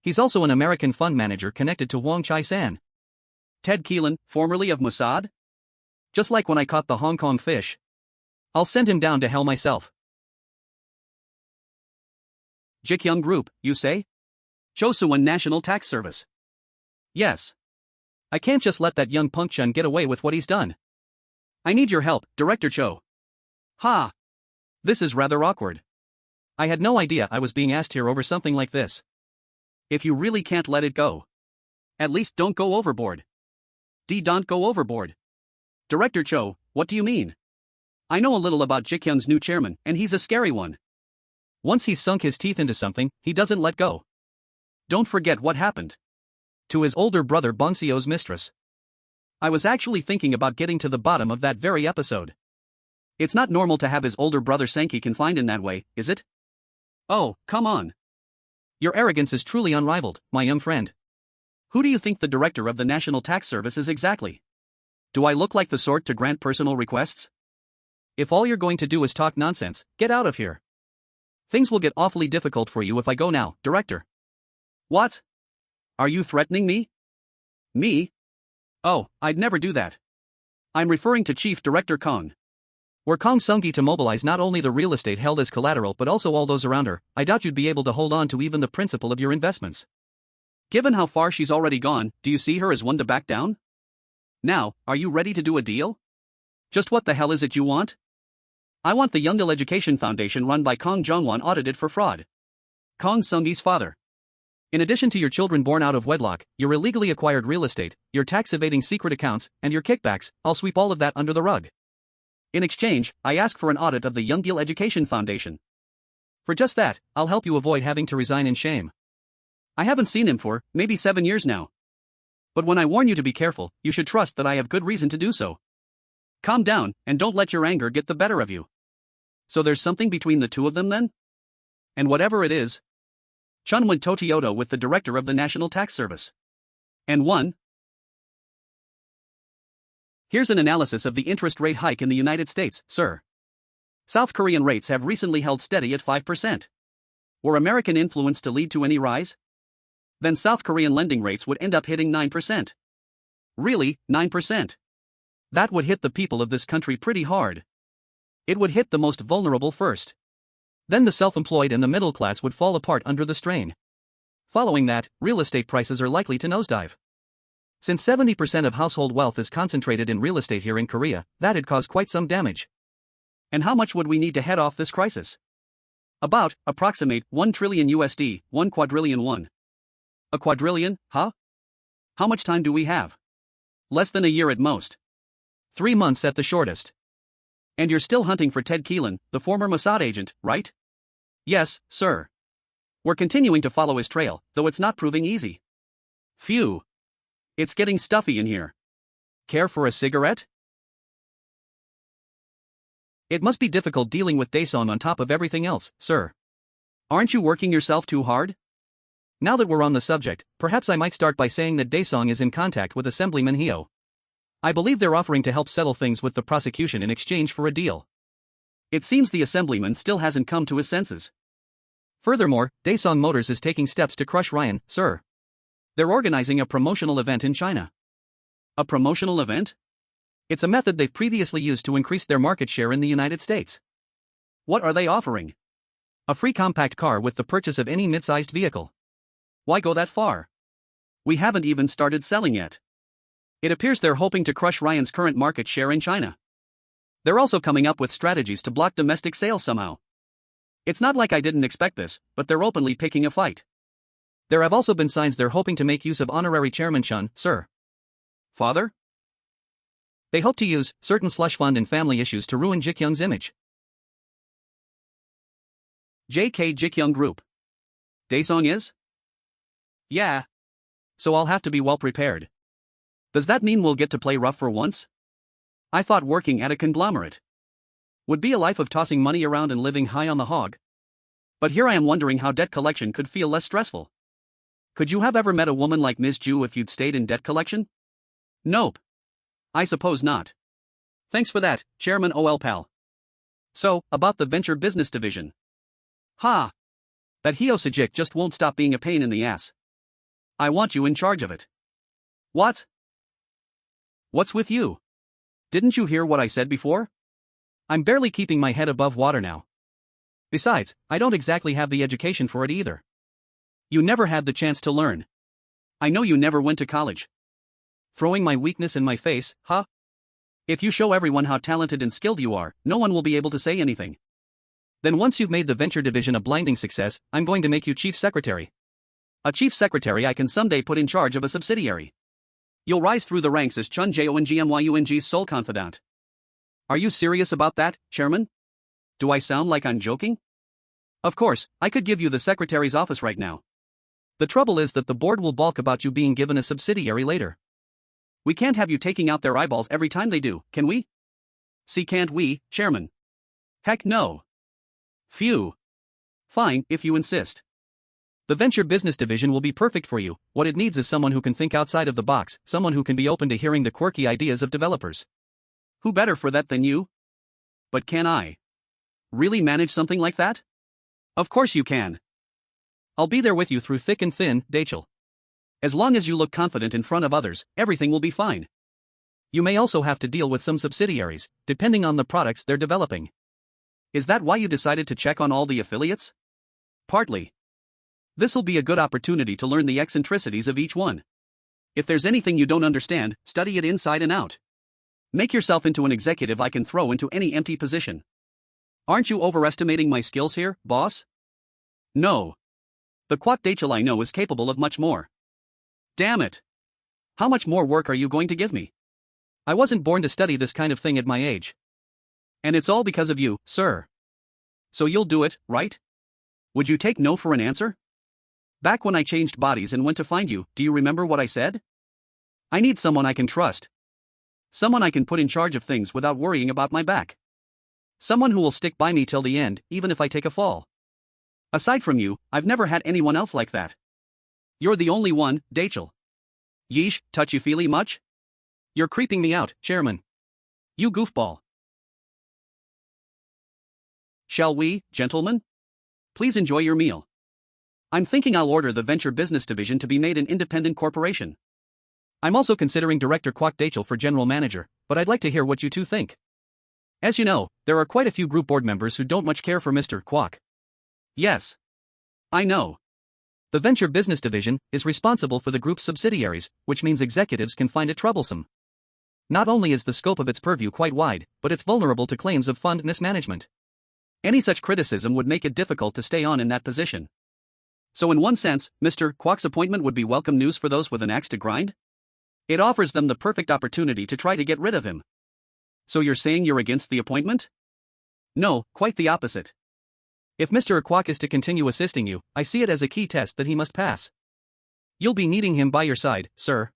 He's also an American fund manager connected to Wong Chai-san. Ted Keelan, formerly of Mossad? Just like when I caught the Hong Kong fish. I'll send him down to hell myself. Ji Gyoung Group, you say? Chosuwon National Tax Service. Yes. I can't just let that young punk Chun get away with what he's done. I need your help, Director Cho. Ha! This is rather awkward. I had no idea I was being asked here over something like this. If you really can't let it go, at least don't go overboard. Don't go overboard. Director Cho, what do you mean? I know a little about Ji Gyoung's new chairman, and he's a scary one. Once he's sunk his teeth into something, he doesn't let go. Don't forget what happened to his older brother Bong Seo's mistress. I was actually thinking about getting to the bottom of that very episode. It's not normal to have his older brother Sankey confined in that way, is it? Oh, come on. Your arrogance is truly unrivaled, my young friend. Who do you think the director of the National Tax Service is exactly? Do I look like the sort to grant personal requests? If all you're going to do is talk nonsense, get out of here. Things will get awfully difficult for you if I go now, Director. What? Are you threatening me? Me? Oh, I'd never do that. I'm referring to Chief Director Kong. Were Kong Sung-gi to mobilize not only the real estate held as collateral but also all those around her, I doubt you'd be able to hold on to even the principal of your investments. Given how far she's already gone, do you see her as one to back down? Now, are you ready to do a deal? Just what the hell is it you want? I want the Youngdil Education Foundation run by Kong Jong-won audited for fraud. Kong Sung-gi's father. In addition to your children born out of wedlock, your illegally acquired real estate, your tax-evading secret accounts, and your kickbacks, I'll sweep all of that under the rug. In exchange, I ask for an audit of the Youngdil Education Foundation. For just that, I'll help you avoid having to resign in shame. I haven't seen him for, maybe 7 years now. But when I warn you to be careful, you should trust that I have good reason to do so. Calm down, and don't let your anger get the better of you. So there's something between the two of them then? And whatever it is, Chun went toe-to-toe with the director of the National Tax Service. And won. Here's an analysis of the interest rate hike in the United States, sir. South Korean rates have recently held steady at 5%. Were American influence to lead to any rise? Then South Korean lending rates would end up hitting 9%. Really, 9%. That would hit the people of this country pretty hard. It would hit the most vulnerable first. Then the self-employed and the middle class would fall apart under the strain. Following that, real estate prices are likely to nosedive. Since 70% of household wealth is concentrated in real estate here in Korea, that'd cause quite some damage. And how much would we need to head off this crisis? Approximate 1 trillion USD, 1 quadrillion won. A quadrillion, huh? How much time do we have? Less than a year at most. 3 months at the shortest. And you're still hunting for Ted Keelan, the former Mossad agent, right? Yes, sir. We're continuing to follow his trail, though it's not proving easy. Phew. It's getting stuffy in here. Care for a cigarette? It must be difficult dealing with Daesung on top of everything else, sir. Aren't you working yourself too hard? Now that we're on the subject, perhaps I might start by saying that Daesung is in contact with Assemblyman Hyo. I believe they're offering to help settle things with the prosecution in exchange for a deal. It seems the Assemblyman still hasn't come to his senses. Furthermore, Daesung Motors is taking steps to crush Ryan, sir. They're organizing a promotional event in China. A promotional event? It's a method they've previously used to increase their market share in the United States. What are they offering? A free compact car with the purchase of any mid-sized vehicle. Why go that far? We haven't even started selling yet. It appears they're hoping to crush Ryan's current market share in China. They're also coming up with strategies to block domestic sales somehow. It's not like I didn't expect this, but they're openly picking a fight. There have also been signs they're hoping to make use of honorary chairman Chun, sir. Father? They hope to use certain slush fund and family issues to ruin Ji Gyoung's image. JK Ji Gyoung Group. Daesung is? Yeah. So I'll have to be well prepared. Does that mean we'll get to play rough for once? I thought working at a conglomerate would be a life of tossing money around and living high on the hog. But here I am wondering how debt collection could feel less stressful. Could you have ever met a woman like Ms. Ju if you'd stayed in debt collection? Nope. I suppose not. Thanks for that, Chairman OL pal. So, about the venture business division. Ha! That Hyo Sejik just won't stop being a pain in the ass. I want you in charge of it. What? What's with you? Didn't you hear what I said before? I'm barely keeping my head above water now. Besides, I don't exactly have the education for it either. You never had the chance to learn. I know you never went to college. Throwing my weakness in my face, huh? If you show everyone how talented and skilled you are, no one will be able to say anything. Then once you've made the venture division a blinding success, I'm going to make you chief secretary. A chief secretary I can someday put in charge of a subsidiary. You'll rise through the ranks as Chun Jongmyung's sole confidant. Are you serious about that, Chairman? Do I sound like I'm joking? Of course, I could give you the secretary's office right now. The trouble is that the board will balk about you being given a subsidiary later. We can't have you taking out their eyeballs every time they do, can we? See, can't we, Chairman? Heck no. Phew. Fine, if you insist. The venture business division will be perfect for you. What it needs is someone who can think outside of the box, someone who can be open to hearing the quirky ideas of developers. Who better for that than you? But can I really manage something like that? Of course you can. I'll be there with you through thick and thin, Dachel. As long as you look confident in front of others, everything will be fine. You may also have to deal with some subsidiaries, depending on the products they're developing. Is that why you decided to check on all the affiliates? Partly. This'll be a good opportunity to learn the eccentricities of each one. If there's anything you don't understand, study it inside and out. Make yourself into an executive I can throw into any empty position. Aren't you overestimating my skills here, boss? No. The Quat Dachel I know is capable of much more. Damn it. How much more work are you going to give me? I wasn't born to study this kind of thing at my age. And it's all because of you, sir. So you'll do it, right? Would you take no for an answer? Back when I changed bodies and went to find you, do you remember what I said? I need someone I can trust. Someone I can put in charge of things without worrying about my back. Someone who will stick by me till the end, even if I take a fall. Aside from you, I've never had anyone else like that. You're the only one, Dachel. Yeesh, touchy-feely much? You're creeping me out, Chairman. You goofball. Shall we, gentlemen? Please enjoy your meal. I'm thinking I'll order the venture business division to be made an independent corporation. I'm also considering Director Kwok Dachel for general manager, but I'd like to hear what you two think. As you know, there are quite a few group board members who don't much care for Mr. Kwok. Yes. I know. The venture business division is responsible for the group's subsidiaries, which means executives can find it troublesome. Not only is the scope of its purview quite wide, but it's vulnerable to claims of fund mismanagement. Any such criticism would make it difficult to stay on in that position. So in one sense, Mr. Kwok's appointment would be welcome news for those with an axe to grind? It offers them the perfect opportunity to try to get rid of him. So you're saying you're against the appointment? No, quite the opposite. If Mr. Kwok is to continue assisting you, I see it as a key test that he must pass. You'll be needing him by your side, sir.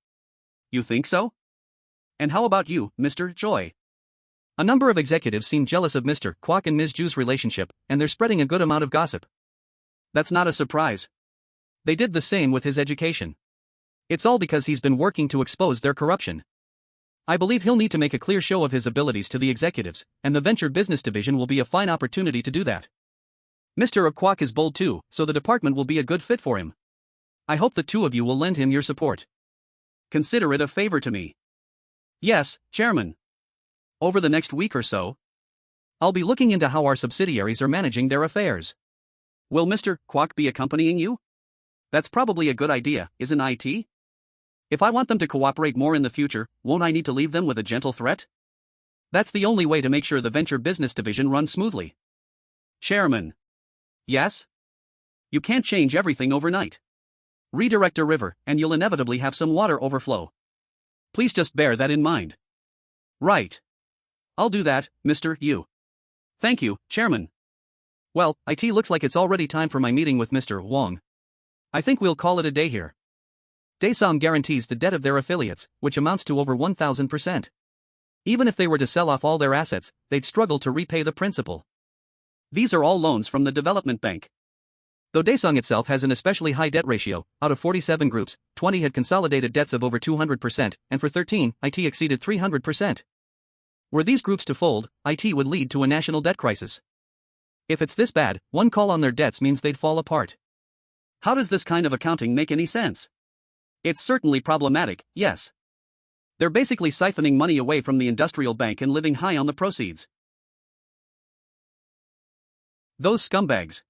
You think so? And how about you, Mr. Choi? A number of executives seem jealous of Mr. Kwok and Ms. Ju's relationship, and they're spreading a good amount of gossip. That's not a surprise. They did the same with his education. It's all because he's been working to expose their corruption. I believe he'll need to make a clear show of his abilities to the executives, and the venture business division will be a fine opportunity to do that. Mr. Kwok is bold too, so the department will be a good fit for him. I hope the two of you will lend him your support. Consider it a favor to me. Yes, Chairman. Over the next week or so, I'll be looking into how our subsidiaries are managing their affairs. Will Mr. Kwok be accompanying you? That's probably a good idea, isn't it? If I want them to cooperate more in the future, won't I need to leave them with a gentle threat? That's the only way to make sure the venture business division runs smoothly. Chairman. Yes? You can't change everything overnight. Redirect a river, and you'll inevitably have some water overflow. Please just bear that in mind. Right. I'll do that, Mr. Yu. Thank you, Chairman. Well, it looks like it's already time for my meeting with Mr. Wong. I think we'll call it a day here. Daesung guarantees the debt of their affiliates, which amounts to over 1,000%. Even if they were to sell off all their assets, they'd struggle to repay the principal. These are all loans from the development bank. Though Daesung itself has an especially high debt ratio, out of 47 groups, 20 had consolidated debts of over 200%, and for 13, it exceeded 300%. Were these groups to fold, it would lead to a national debt crisis. If it's this bad, one call on their debts means they'd fall apart. How does this kind of accounting make any sense? It's certainly problematic, yes. They're basically siphoning money away from the industrial bank and living high on the proceeds. Those scumbags.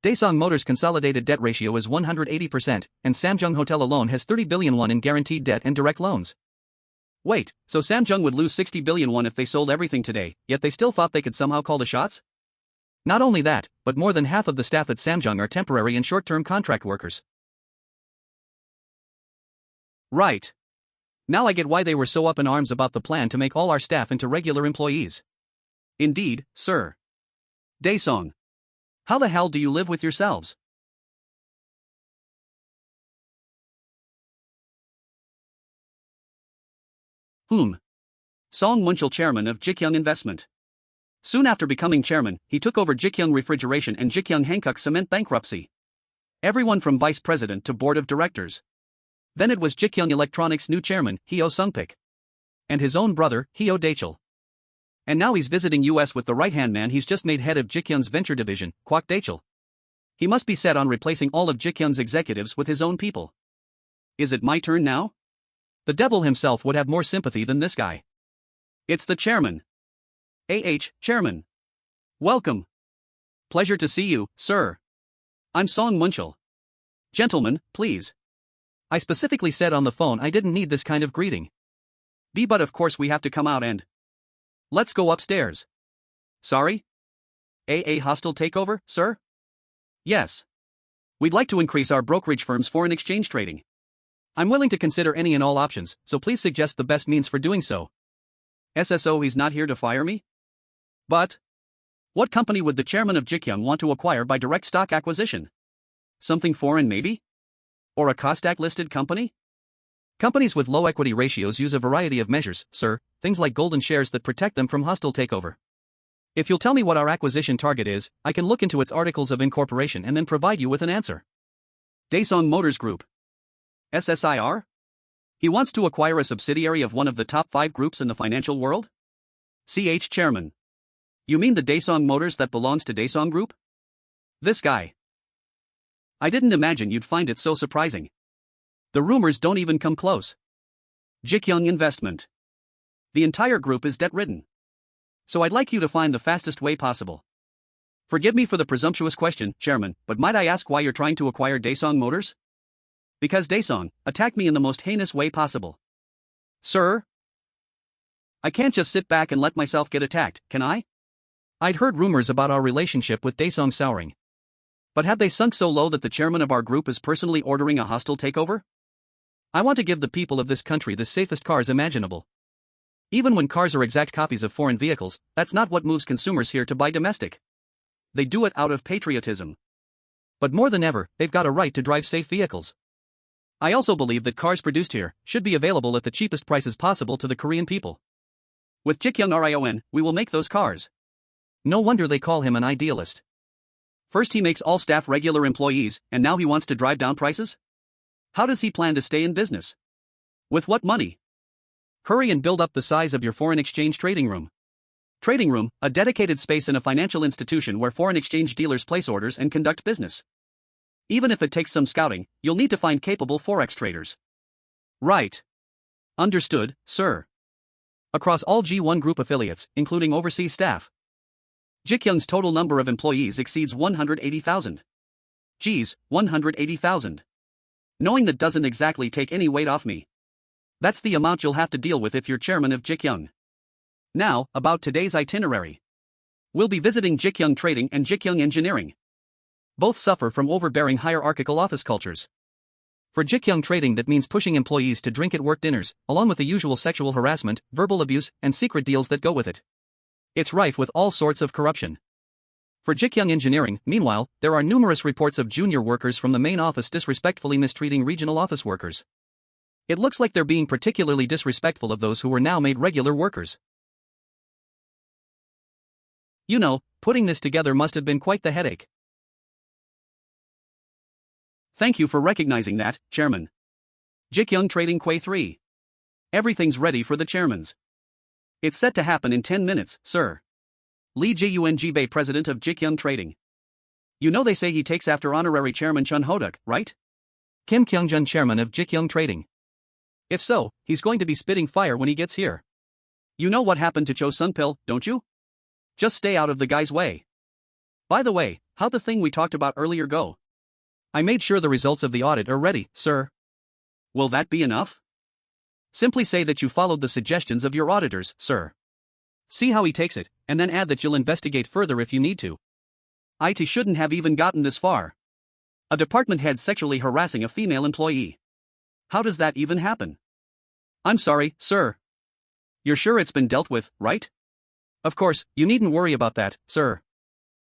Daesung Motors' consolidated debt ratio is 180%, and Samjung Hotel alone has 30 billion won in guaranteed debt and direct loans. Wait, so Samjung would lose 60 billion won if they sold everything today, yet they still thought they could somehow call the shots? Not only that, but more than half of the staff at Samjung are temporary and short-term contract workers. Right. Now I get why they were so up in arms about the plan to make all our staff into regular employees. Indeed, sir. Daesung. How the hell do you live with yourselves? Seong Munchul, chairman of Ji Gyoung Investment. Soon after becoming chairman, he took over Ji Gyoung Refrigeration and Ji Gyoung Hankook Cement bankruptcy. Everyone from vice president to board of directors. Then it was Ji Gyoung Electronics' new chairman, Heo Sungpik. And his own brother, Heo Daechul. And now he's visiting US with the right-hand man he's just made head of Ji Gyoung's venture division, Kwok Daechul. He must be set on replacing all of Ji Gyoung's executives with his own people. Is it my turn now? The devil himself would have more sympathy than this guy. It's the chairman. Chairman. Welcome. Pleasure to see you, sir. I'm Seong Munchul. Gentlemen, please. I specifically said on the phone I didn't need this kind of greeting. But of course we have to come out and... Let's go upstairs. Sorry? A hostile takeover, sir? Yes. We'd like to increase our brokerage firm's foreign exchange trading. I'm willing to consider any and all options, so please suggest the best means for doing so. SSO, he's not here to fire me? But... What company would the chairman of Ji Gyoung want to acquire by direct stock acquisition? Something foreign maybe? Or a Kosdaq-listed company? Companies with low equity ratios use a variety of measures, sir, things like golden shares that protect them from hostile takeover. If you'll tell me what our acquisition target is, I can look into its articles of incorporation and then provide you with an answer. Daesung Motors Group. SSIR? He wants to acquire a subsidiary of one of the top 5 groups in the financial world? Chairman. You mean the Daesung Motors that belongs to Daesung Group? This guy. I didn't imagine you'd find it so surprising. The rumors don't even come close. Ji Gyoung Investment. The entire group is debt-ridden. So I'd like you to find the fastest way possible. Forgive me for the presumptuous question, Chairman, but might I ask why you're trying to acquire Daesung Motors? Because Daesung attacked me in the most heinous way possible. Sir? I can't just sit back and let myself get attacked, can I? I'd heard rumors about our relationship with Daesung souring. But have they sunk so low that the chairman of our group is personally ordering a hostile takeover? I want to give the people of this country the safest cars imaginable. Even when cars are exact copies of foreign vehicles, that's not what moves consumers here to buy domestic. They do it out of patriotism. But more than ever, they've got a right to drive safe vehicles. I also believe that cars produced here should be available at the cheapest prices possible to the Korean people. With Ji Gyoung Ryun, we will make those cars. No wonder they call him an idealist. First he makes all staff regular employees, and now he wants to drive down prices? How does he plan to stay in business? With what money? Hurry and build up the size of your foreign exchange trading room. Trading room, a dedicated space in a financial institution where foreign exchange dealers place orders and conduct business. Even if it takes some scouting, you'll need to find capable forex traders. Right. Understood, sir. Across all G1 Group affiliates, including overseas staff, Ji Gyoung's total number of employees exceeds 180,000. Geez, 180,000. Knowing that doesn't exactly take any weight off me. That's the amount you'll have to deal with if you're chairman of Ji Gyoung. Now, about today's itinerary. We'll be visiting Ji Gyoung Trading and Ji Gyoung Engineering. Both suffer from overbearing hierarchical office cultures. For Ji Gyoung Trading, that means pushing employees to drink at work dinners, along with the usual sexual harassment, verbal abuse, and secret deals that go with it. It's rife with all sorts of corruption. For Ji Gyoung Engineering, meanwhile, there are numerous reports of junior workers from the main office disrespectfully mistreating regional office workers. It looks like they're being particularly disrespectful of those who were now made regular workers. You know, putting this together must have been quite the headache. Thank you for recognizing that, Chairman. Ji Gyoung Trading Quay 3. Everything's ready for the chairman's. It's set to happen in 10 minutes, sir. Lee Ji-Young Bae, president of Ji Gyoung Trading. You know they say he takes after honorary chairman Chun Ho-duk, right? Kim Kyung-jun, chairman of Ji Gyoung Trading. If so, he's going to be spitting fire when he gets here. You know what happened to Cho Sun-pil, don't you? Just stay out of the guy's way. By the way, how'd the thing we talked about earlier go? I made sure the results of the audit are ready, sir. Will that be enough? Simply say that you followed the suggestions of your auditors, sir. See how he takes it, and then add that you'll investigate further if you need to. IT shouldn't have even gotten this far. A department head sexually harassing a female employee. How does that even happen? I'm sorry, sir. You're sure it's been dealt with, right? Of course, you needn't worry about that, sir.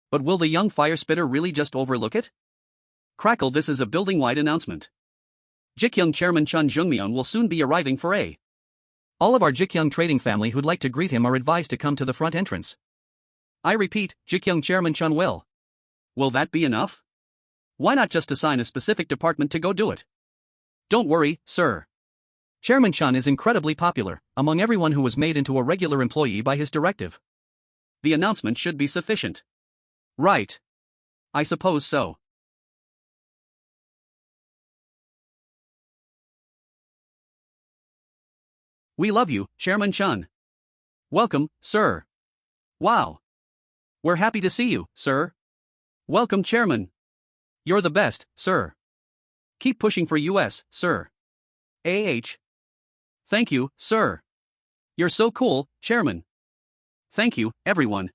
But will the young fire spitter really just overlook it? Crackle, this is a building-wide announcement. Ji Gyoung Chairman Cheon Joong Myung will soon be arriving for a. All of our Ji Gyoung Trading family who'd like to greet him are advised to come to the front entrance. I repeat, Ji Gyoung Chairman Cheon will. Will that be enough? Why not just assign a specific department to go do it? Don't worry, sir. Chairman Cheon is incredibly popular among everyone who was made into a regular employee by his directive. The announcement should be sufficient. Right. I suppose so. We love you, Chairman Cheon. Welcome, sir. Wow. We're happy to see you, sir. Welcome, Chairman. You're the best, sir. Keep pushing for US, sir. Thank you, sir. You're so cool, Chairman. Thank you, everyone.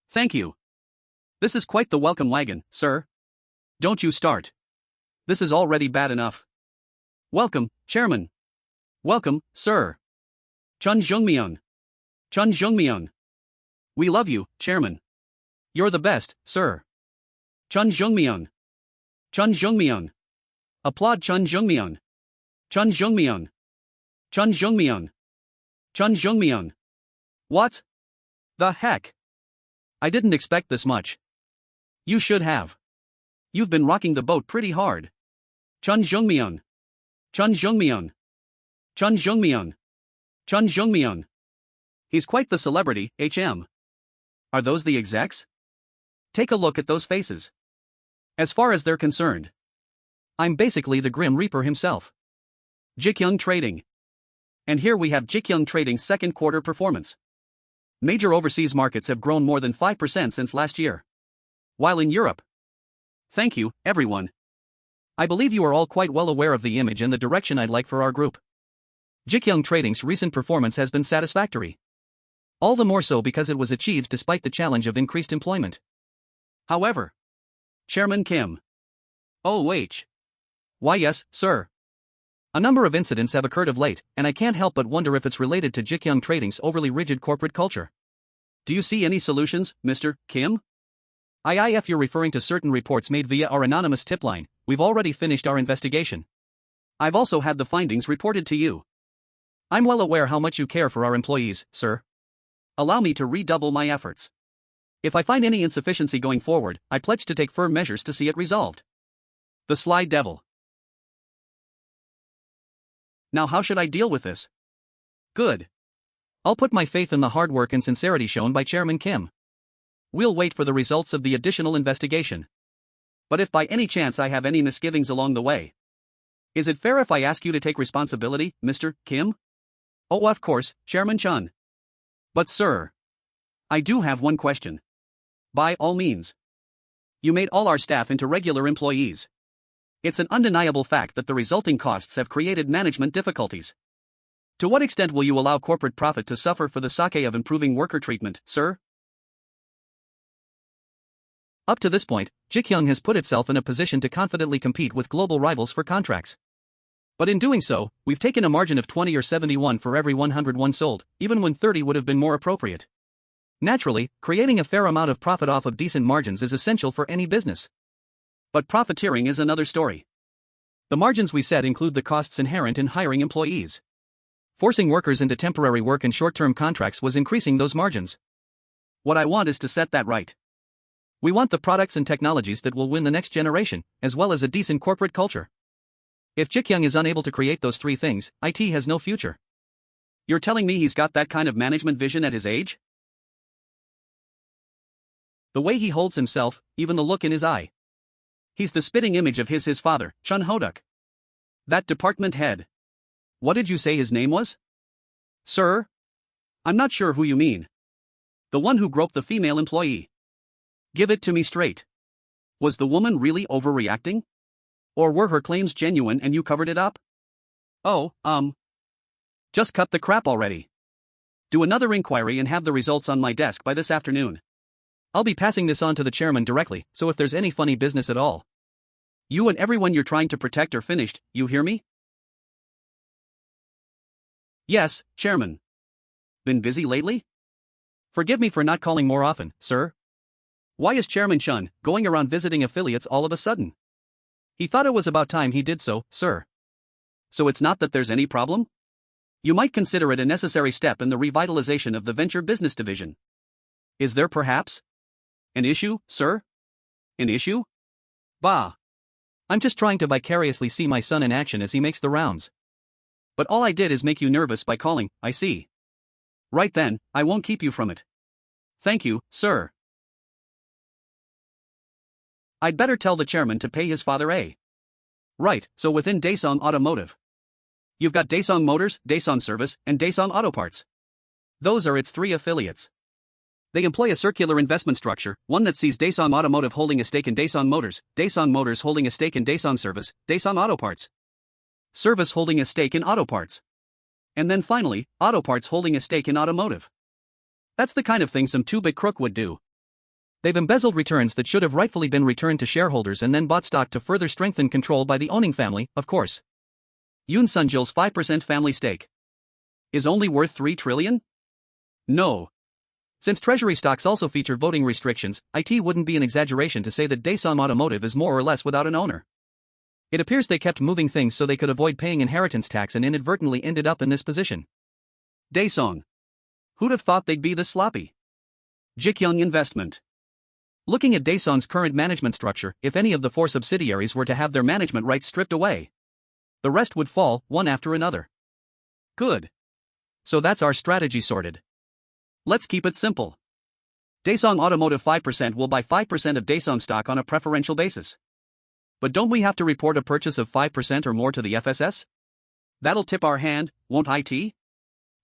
Thank you. This is quite the welcome wagon, sir. Don't you start. This is already bad enough. Welcome, Chairman. Welcome, sir. Cheon Joong Myung. Cheon Joong Myung. We love you, Chairman. You're the best, sir. Cheon Joong Myung. Cheon Joong Myung. Applaud Cheon Joong Myung. Cheon Joong Myung. Cheon Joong Myung. Cheon Joong Myung. What? The heck? I didn't expect this much. You should have. You've been rocking the boat pretty hard. Cheon Joong Myung. Cheon Joong Myung. Cheon Joong Myung. Cheon Joong Myung. He's quite the celebrity, HM. Are those the execs? Take a look at those faces. As far as they're concerned, I'm basically the Grim Reaper himself. Ji Gyoung Trading. And here we have Ji Gyoung Trading's second quarter performance. Major overseas markets have grown more than 5% since last year. While in Europe. Thank you, everyone. I believe you are all quite well aware of the image and the direction I'd like for our group. Ji Gyoung Trading's recent performance has been satisfactory. All the more so because it was achieved despite the challenge of increased employment. However, Chairman Kim. Why yes, sir. A number of incidents have occurred of late, and I can't help but wonder if it's related to Ji Gyoung Trading's overly rigid corporate culture. Do you see any solutions, Mr. Kim? If you're referring to certain reports made via our anonymous tip line, we've already finished our investigation. I've also had the findings reported to you. I'm well aware how much you care for our employees, sir. allow me to redouble my efforts. If I find any insufficiency going forward, I pledge to take firm measures to see it resolved. The sly devil. Now how should I deal with this? Good. I'll put my faith in the hard work and sincerity shown by Chairman Kim. We'll wait for the results of the additional investigation. But if by any chance I have any misgivings along the way, is it fair if I ask you to take responsibility, Mr. Kim? Oh, of course, Chairman Chun. But sir, I do have one question. By all means. You made all our staff into regular employees. It's an undeniable fact that the resulting costs have created management difficulties. To what extent will you allow corporate profit to suffer for the sake of improving worker treatment, sir? Up to this point, Ji Gyoung has put itself in a position to confidently compete with global rivals for contracts. But in doing so, we've taken a margin of 20 or 71 for every 101 sold, even when 30 would have been more appropriate. Naturally, creating a fair amount of profit off of decent margins is essential for any business. But profiteering is another story. The margins we set include the costs inherent in hiring employees. Forcing workers into temporary work and short-term contracts was increasing those margins. What I want is to set that right. We want the products and technologies that will win the next generation, as well as a decent corporate culture. If Ji Gyoung is unable to create those three things, IT has no future. You're telling me he's got that kind of management vision at his age? The way he holds himself, even the look in his eye. He's the spitting image of his father, Chun Ho-duk. That department head. What did you say his name was? Sir? I'm not sure who you mean. The one who groped the female employee. Give it to me straight. Was the woman really overreacting? Or were her claims genuine and you covered it up? Oh, just cut the crap already. Do another inquiry and have the results on my desk by this afternoon. I'll be passing this on to the chairman directly, so if there's any funny business at all, you and everyone you're trying to protect are finished, you hear me? Yes, Chairman. Been busy lately? Forgive me for not calling more often, sir. Why is Chairman Chun going around visiting affiliates all of a sudden? He thought it was about time he did so, sir. So it's not that there's any problem? You might consider it a necessary step in the revitalization of the venture business division. Is there perhaps an issue, sir? An issue? Bah. I'm just trying to vicariously see my son in action as he makes the rounds. But all I did is make you nervous by calling, I see. Right then, I won't keep you from it. Thank you, sir. I'd better tell the chairman to pay his father a. Right, so within Daesung Automotive. You've got Daesung Motors, Daesung Service, and Daesung Auto Parts. Those are its three affiliates. They employ a circular investment structure, one that sees Daesung Automotive holding a stake in Daesung Motors holding a stake in Daesung Service, Daesung Auto Parts. Service holding a stake in Auto Parts. And then finally, Auto Parts holding a stake in Automotive. That's the kind of thing some two-bit crook would do. They've embezzled returns that should have rightfully been returned to shareholders and then bought stock to further strengthen control by the owning family, of course. Yoon Sung-jil's 5% family stake is only worth 3 trillion? No. Since treasury stocks also feature voting restrictions, it wouldn't be an exaggeration to say that Daesung Automotive is more or less without an owner. It appears they kept moving things so they could avoid paying inheritance tax and inadvertently ended up in this position. Daesung. Who'd have thought they'd be this sloppy? Ji Gyoung Investment. Looking at Daesung's current management structure, if any of the 4 subsidiaries were to have their management rights stripped away, the rest would fall, one after another. Good. So that's our strategy sorted. Let's keep it simple. Daesung Automotive 5% will buy 5% of Daesung stock on a preferential basis. But don't we have to report a purchase of 5% or more to the FSS? That'll tip our hand, won't it?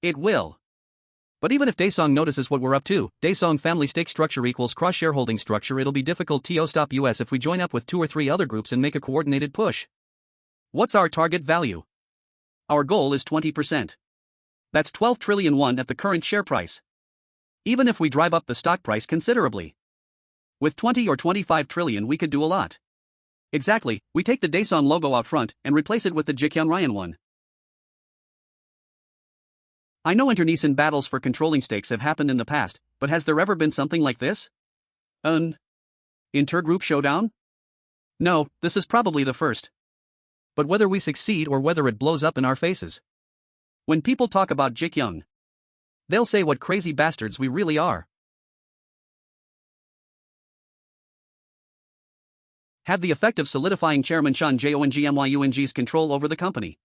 It will. But even if Daesung notices what we're up to, Daesung family stake structure equals cross-shareholding structure, it'll be difficult to stop us if we join up with 2 or 3 other groups and make a coordinated push. What's our target value? Our goal is 20%. That's 12 trillion won at the current share price. Even if we drive up the stock price considerably. With 20 or 25 trillion we could do a lot. Exactly, we take the Daesung logo out front and replace it with the Ji Gyoung Ryan one. I know internecine battles for controlling stakes have happened in the past, but has there ever been something like this? An intergroup showdown? No, this is probably the first. But whether we succeed or whether it blows up in our faces. When people talk about Ji Gyoung, They'll say what crazy bastards we really are. Had the effect of solidifying Chairman Cheon Joong Myung's control over the company.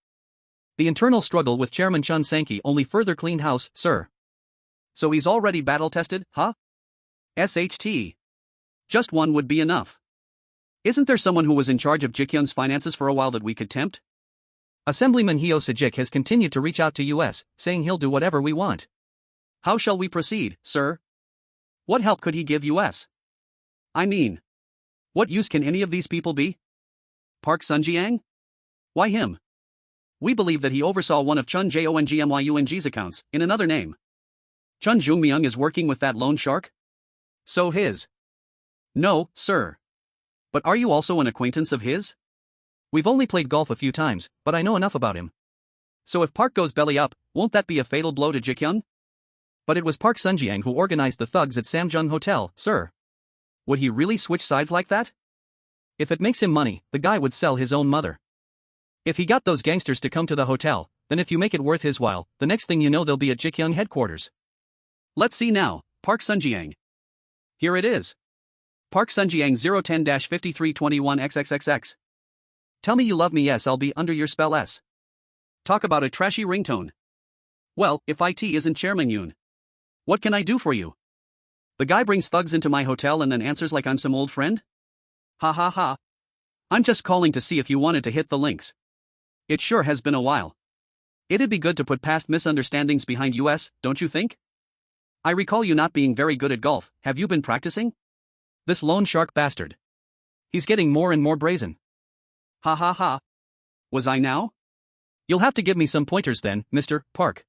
The internal struggle with Chairman Cheon Sang-ki only further cleaned house, sir. So he's already battle-tested, huh? SHT. Just one would be enough. Isn't there someone who was in charge of Ji Kyung's finances for a while that we could tempt? Assemblyman Hyo Sejik has continued to reach out to US, saying he'll do whatever we want. How shall we proceed, sir? What help could he give US? I mean, what use can any of these people be? Park Sun-jiang? Why him? We believe that he oversaw one of Cheon Joong Myung's accounts, in another name. Cheon Joong Myung is working with that loan shark? So his? No, sir. But are you also an acquaintance of his? We've only played golf a few times, but I know enough about him. So if Park goes belly up, won't that be a fatal blow to Ji Kyung? But it was Park Sun-jiang who organized the thugs at Samjung Hotel, sir. Would he really switch sides like that? If it makes him money, the guy would sell his own mother. If he got those gangsters to come to the hotel, then if you make it worth his while, the next thing you know they'll be at Ji Kyung headquarters. Let's see now, Park Sun-jiang. Here it is. Park Sun-jiang 010-5321XXXX. Tell me you love me, yes, I'll be under your spell, S. Talk about a trashy ringtone. Well, if IT isn't Chairman Yoon, what can I do for you? The guy brings thugs into my hotel and then answers like I'm some old friend? Ha ha ha. I'm just calling to see if you wanted to hit the links. It sure has been a while. It'd be good to put past misunderstandings behind US, don't you think? I recall you not being very good at golf. Have you been practicing? This loan shark bastard. He's getting more and more brazen. Ha ha ha. Was I now? You'll have to give me some pointers then, Mr. Park.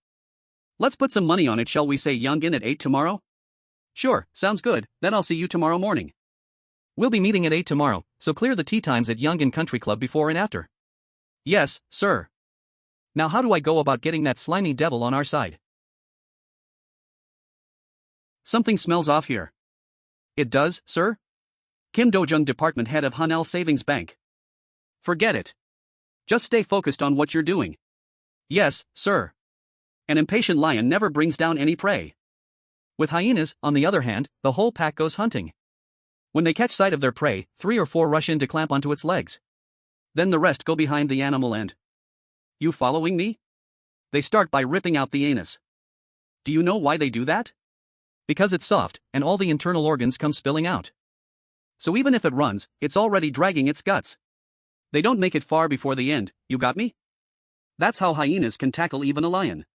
Let's put some money on it, shall we say Yongin at 8 tomorrow? Sure, sounds good, then I'll see you tomorrow morning. We'll be meeting at 8 tomorrow, so clear the tea times at Yongin Country Club before and after. Yes, sir. Now how do I go about getting that slimy devil on our side? Something smells off here. It does, sir? Kim Do-jung, department head of Hanel Savings Bank. Forget it. Just stay focused on what you're doing. Yes, sir. An impatient lion never brings down any prey. With hyenas, on the other hand, the whole pack goes hunting. When they catch sight of their prey, 3 or 4 rush in to clamp onto its legs. Then the rest go behind the animal and... You following me? They start by ripping out the anus. Do you know why they do that? Because it's soft, and all the internal organs come spilling out. So even if it runs, it's already dragging its guts. They don't make it far before the end, you got me? That's how hyenas can tackle even a lion.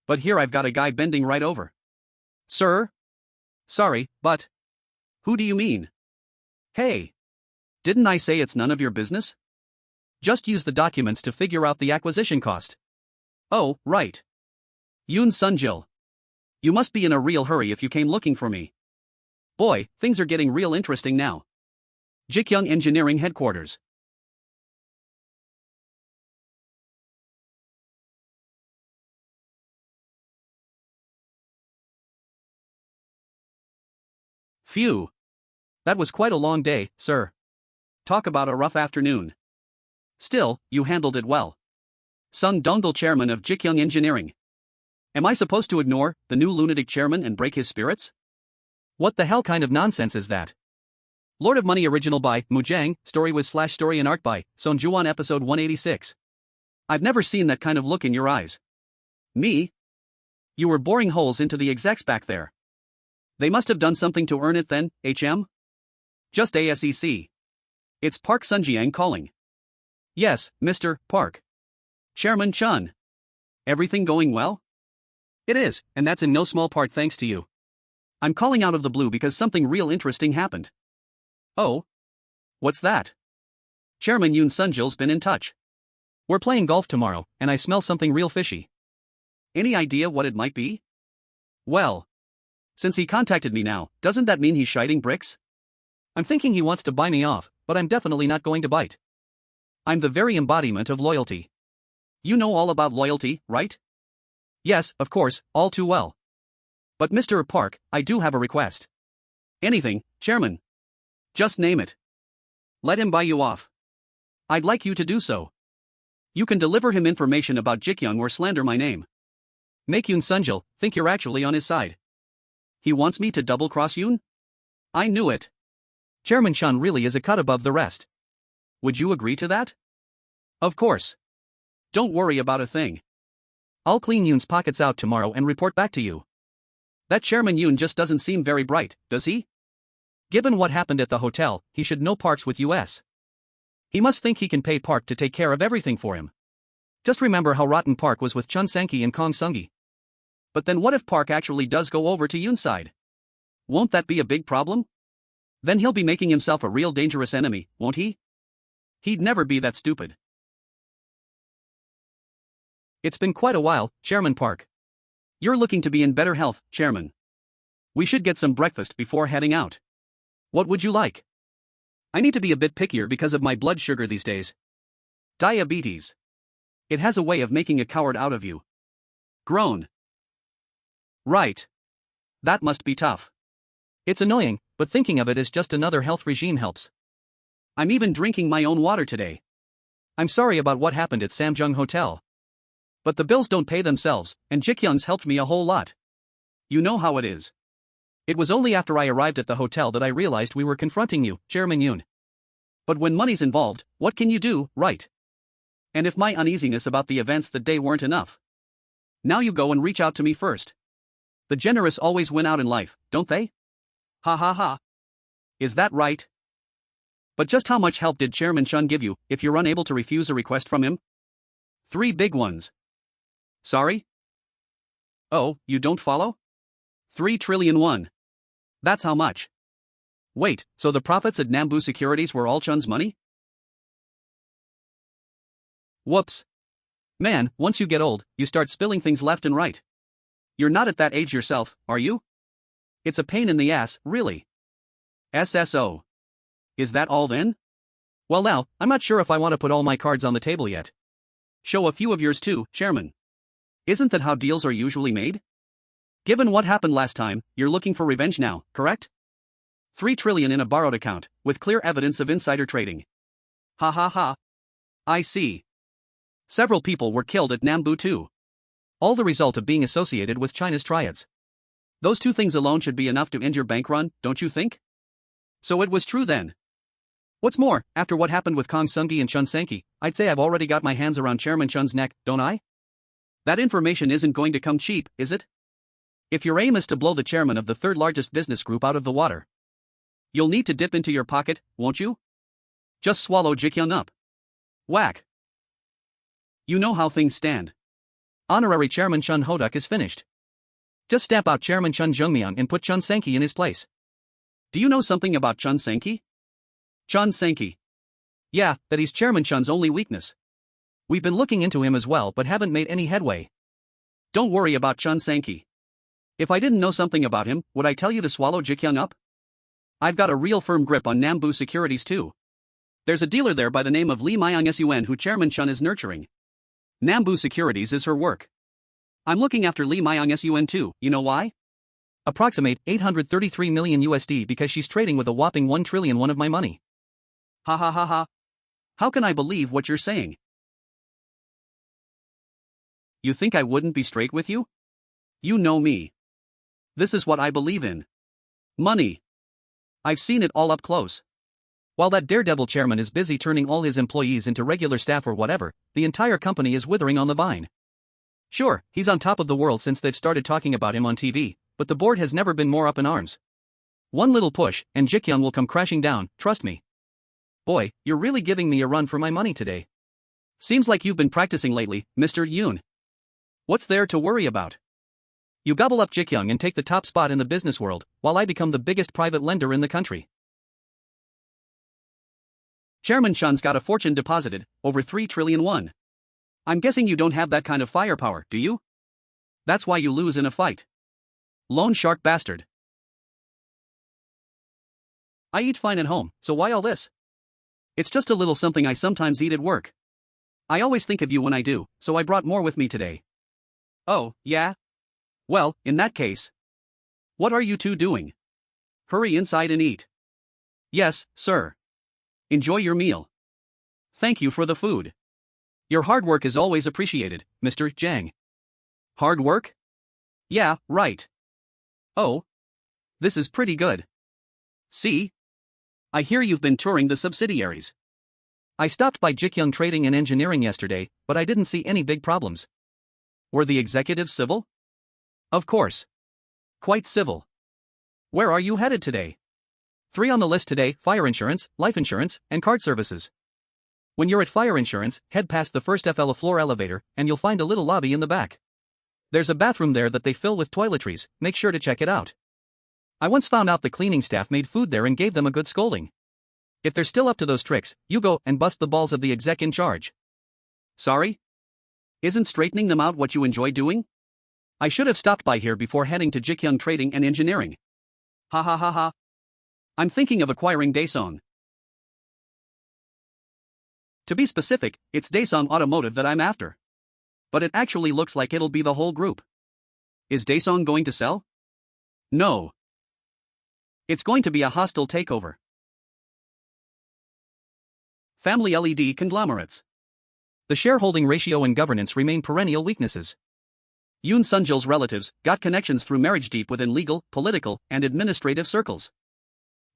But here I've got a guy bending right over. Sir? Sorry, but... Who do you mean? Hey! Didn't I say it's none of your business? Just use the documents to figure out the acquisition cost. Oh, right. Yoon Sunjil. You must be in a real hurry if you came looking for me. Boy, things are getting real interesting now. Ji Kyung Engineering Headquarters. Phew. That was quite a long day, sir. Talk about a rough afternoon. Still, you handled it well. Sung Dongdal, chairman of Ji Kyung Engineering. Am I supposed to ignore the new lunatic chairman and break his spirits? What the hell kind of nonsense is that? Lord of Money, original by Mujang, story with /story and art by Son Juan, episode 186. I've never seen that kind of look in your eyes. Me? You were boring holes into the execs back there. They must have done something to earn it then, HM? Just ASEC. It's Park Sun-jiang calling. Yes, Mr. Park. Chairman Chun. Everything going well? It is, and that's in no small part thanks to you. I'm calling out of the blue because something real interesting happened. Oh? What's that? Chairman Yoon Sunjil's been in touch. We're playing golf tomorrow, and I smell something real fishy. Any idea what it might be? Well, since he contacted me now, doesn't that mean he's shiting bricks? I'm thinking he wants to buy me off, but I'm definitely not going to bite. I'm the very embodiment of loyalty. You know all about loyalty, right? Yes, of course, all too well. But Mr. Park, I do have a request. Anything, Chairman. Just name it. Let him buy you off. I'd like you to do so. You can deliver him information about Ji Kyung or slander my name. Make Yoon Sunjil think you're actually on his side. He wants me to double-cross Yoon? I knew it. Chairman Chun really is a cut above the rest. Would you agree to that? Of course. Don't worry about a thing. I'll clean Yoon's pockets out tomorrow and report back to you. That Chairman Yoon just doesn't seem very bright, does he? Given what happened at the hotel, he should know Park's with US. He must think he can pay Park to take care of everything for him. Just remember how rotten Park was with Chun Sang-ki and Kong Sung-gi. But then what if Park actually does go over to Yoon's side? Won't that be a big problem? Then he'll be making himself a real dangerous enemy, won't he? He'd never be that stupid. It's been quite a while, Chairman Park. You're looking to be in better health, Chairman. We should get some breakfast before heading out. What would you like? I need to be a bit pickier because of my blood sugar these days. Diabetes. It has a way of making a coward out of you. Groan. Right. That must be tough. It's annoying, but thinking of it as just another health regime helps. I'm even drinking my own water today. I'm sorry about what happened at Samjung Hotel. But the bills don't pay themselves, and Ji Gyoung's helped me a whole lot. You know how it is. It was only after I arrived at the hotel that I realized we were confronting you, Chairman Yoon. But when money's involved, what can you do, right? And if my uneasiness about the events that day weren't enough, now you go and reach out to me first. The generous always win out in life, don't they? Ha ha ha. Is that right? But just how much help did Chairman Chun give you, if you're unable to refuse a request from him? 3 big ones. Sorry? Oh, you don't follow? 3 trillion won. That's how much. Wait, so the profits at Nambu Securities were all Chun's money? Whoops. Man, once you get old, you start spilling things left and right. You're not at that age yourself, are you? It's a pain in the ass, really. SSO. Is that all then? Well now, I'm not sure if I want to put all my cards on the table yet. Show a few of yours too, Chairman. Isn't that how deals are usually made? Given what happened last time, you're looking for revenge now, correct? 3 trillion in a borrowed account, with clear evidence of insider trading. Ha ha ha. I see. Several people were killed at Nambu too. All the result of being associated with China's triads. Those 2 things alone should be enough to end your bank run, don't you think? So it was true then. What's more, after what happened with Kong Sung-gi and Chun Sang-ki, I'd say I've already got my hands around Chairman Chun's neck, don't I? That information isn't going to come cheap, is it? If your aim is to blow the chairman of the 3rd largest business group out of the water, you'll need to dip into your pocket, won't you? Just swallow Ji Gyoung up. Whack. You know how things stand. Honorary Chairman Chun Hoduk is finished. Just stamp out Chairman Cheon Joong Myung and put Chun Sang-ki in his place. Do you know something about Chun Sang-ki? Chun Sang-ki. Yeah, that he's Chairman Chun's only weakness. We've been looking into him as well but haven't made any headway. Don't worry about Chun Sang-ki. If I didn't know something about him, would I tell you to swallow Ji Gyoung up? I've got a real firm grip on Nambu Securities too. There's a dealer there by the name of Lee Myung Sun who Chairman Chun is nurturing. Nambu Securities is her work. I'm looking after Lee Myung Sun too, you know why? Approximate 833 million USD because she's trading with a whopping 1 trillion won of my money. Ha ha ha ha. How can I believe what you're saying? You think I wouldn't be straight with you? You know me. This is what I believe in. Money. I've seen it all up close. While that daredevil chairman is busy turning all his employees into regular staff or whatever, the entire company is withering on the vine. Sure, he's on top of the world since they've started talking about him on TV, but the board has never been more up in arms. One little push, and Ji Gyoung will come crashing down, trust me. Boy, you're really giving me a run for my money today. Seems like you've been practicing lately, Mr. Yoon. What's there to worry about? You gobble up Ji Gyoung and take the top spot in the business world, while I become the biggest private lender in the country. Chairman Chun's got a fortune deposited, over 3 trillion won. I'm guessing you don't have that kind of firepower, do you? That's why you lose in a fight. Loan shark bastard. I eat fine at home, so why all this? It's just a little something I sometimes eat at work. I always think of you when I do, so I brought more with me today. Oh, yeah? Well, in that case. What are you two doing? Hurry inside and eat. Yes, sir. Enjoy your meal. Thank you for the food. Your hard work is always appreciated, Mr. Jang. Hard work? Yeah, right. Oh, this is pretty good. See? I hear you've been touring the subsidiaries. I stopped by Ji Gyoung Trading and Engineering yesterday, but I didn't see any big problems. Were the executives civil? Of course. Quite civil. Where are you headed today? 3 on the list today: fire insurance, life insurance, and card services. When you're at fire insurance, head past the first floor elevator, and you'll find a little lobby in the back. There's a bathroom there that they fill with toiletries, make sure to check it out. I once found out the cleaning staff made food there and gave them a good scolding. If they're still up to those tricks, you go and bust the balls of the exec in charge. Sorry? Isn't straightening them out what you enjoy doing? I should have stopped by here before heading to Ji Gyoung Trading and Engineering. Ha ha ha ha. I'm thinking of acquiring Daesung. To be specific, it's Daesung Automotive that I'm after. But it actually looks like it'll be the whole group. Is Daesung going to sell? No. It's going to be a hostile takeover. Family LED conglomerates. The shareholding ratio and governance remain perennial weaknesses. Yoon Sung-jil's relatives got connections through marriage deep within legal, political, and administrative circles.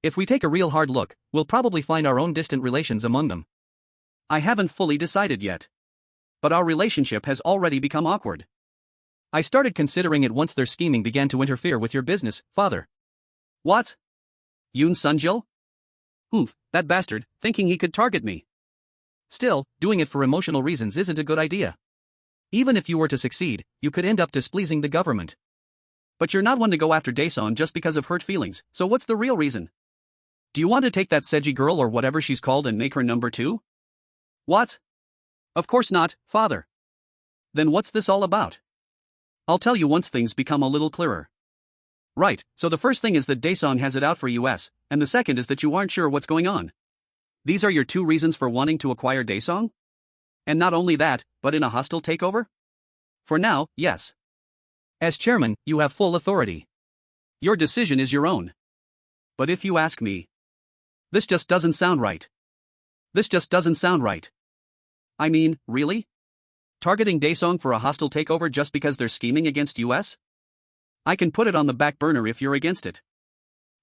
If we take a real hard look, we'll probably find our own distant relations among them. I haven't fully decided yet. But our relationship has already become awkward. I started considering it once their scheming began to interfere with your business, father. What? Yoon Sung-jil? Oof, that bastard, thinking he could target me. Still, doing it for emotional reasons isn't a good idea. Even if you were to succeed, you could end up displeasing the government. But you're not one to go after Daesung just because of hurt feelings, so what's the real reason? Do you want to take that Seji girl or whatever she's called and make her number 2? What? Of course not, father. Then what's this all about? I'll tell you once things become a little clearer. Right, so the first thing is that Daesung has it out for US, and the second is that you aren't sure what's going on. These are your 2 reasons for wanting to acquire Daesung? And not only that, but in a hostile takeover? For now, yes. As chairman, you have full authority. Your decision is your own. But if you ask me, this just doesn't sound right. This just doesn't sound right. I mean, really? Targeting Daesung for a hostile takeover just because they're scheming against US? I can put it on the back burner if you're against it.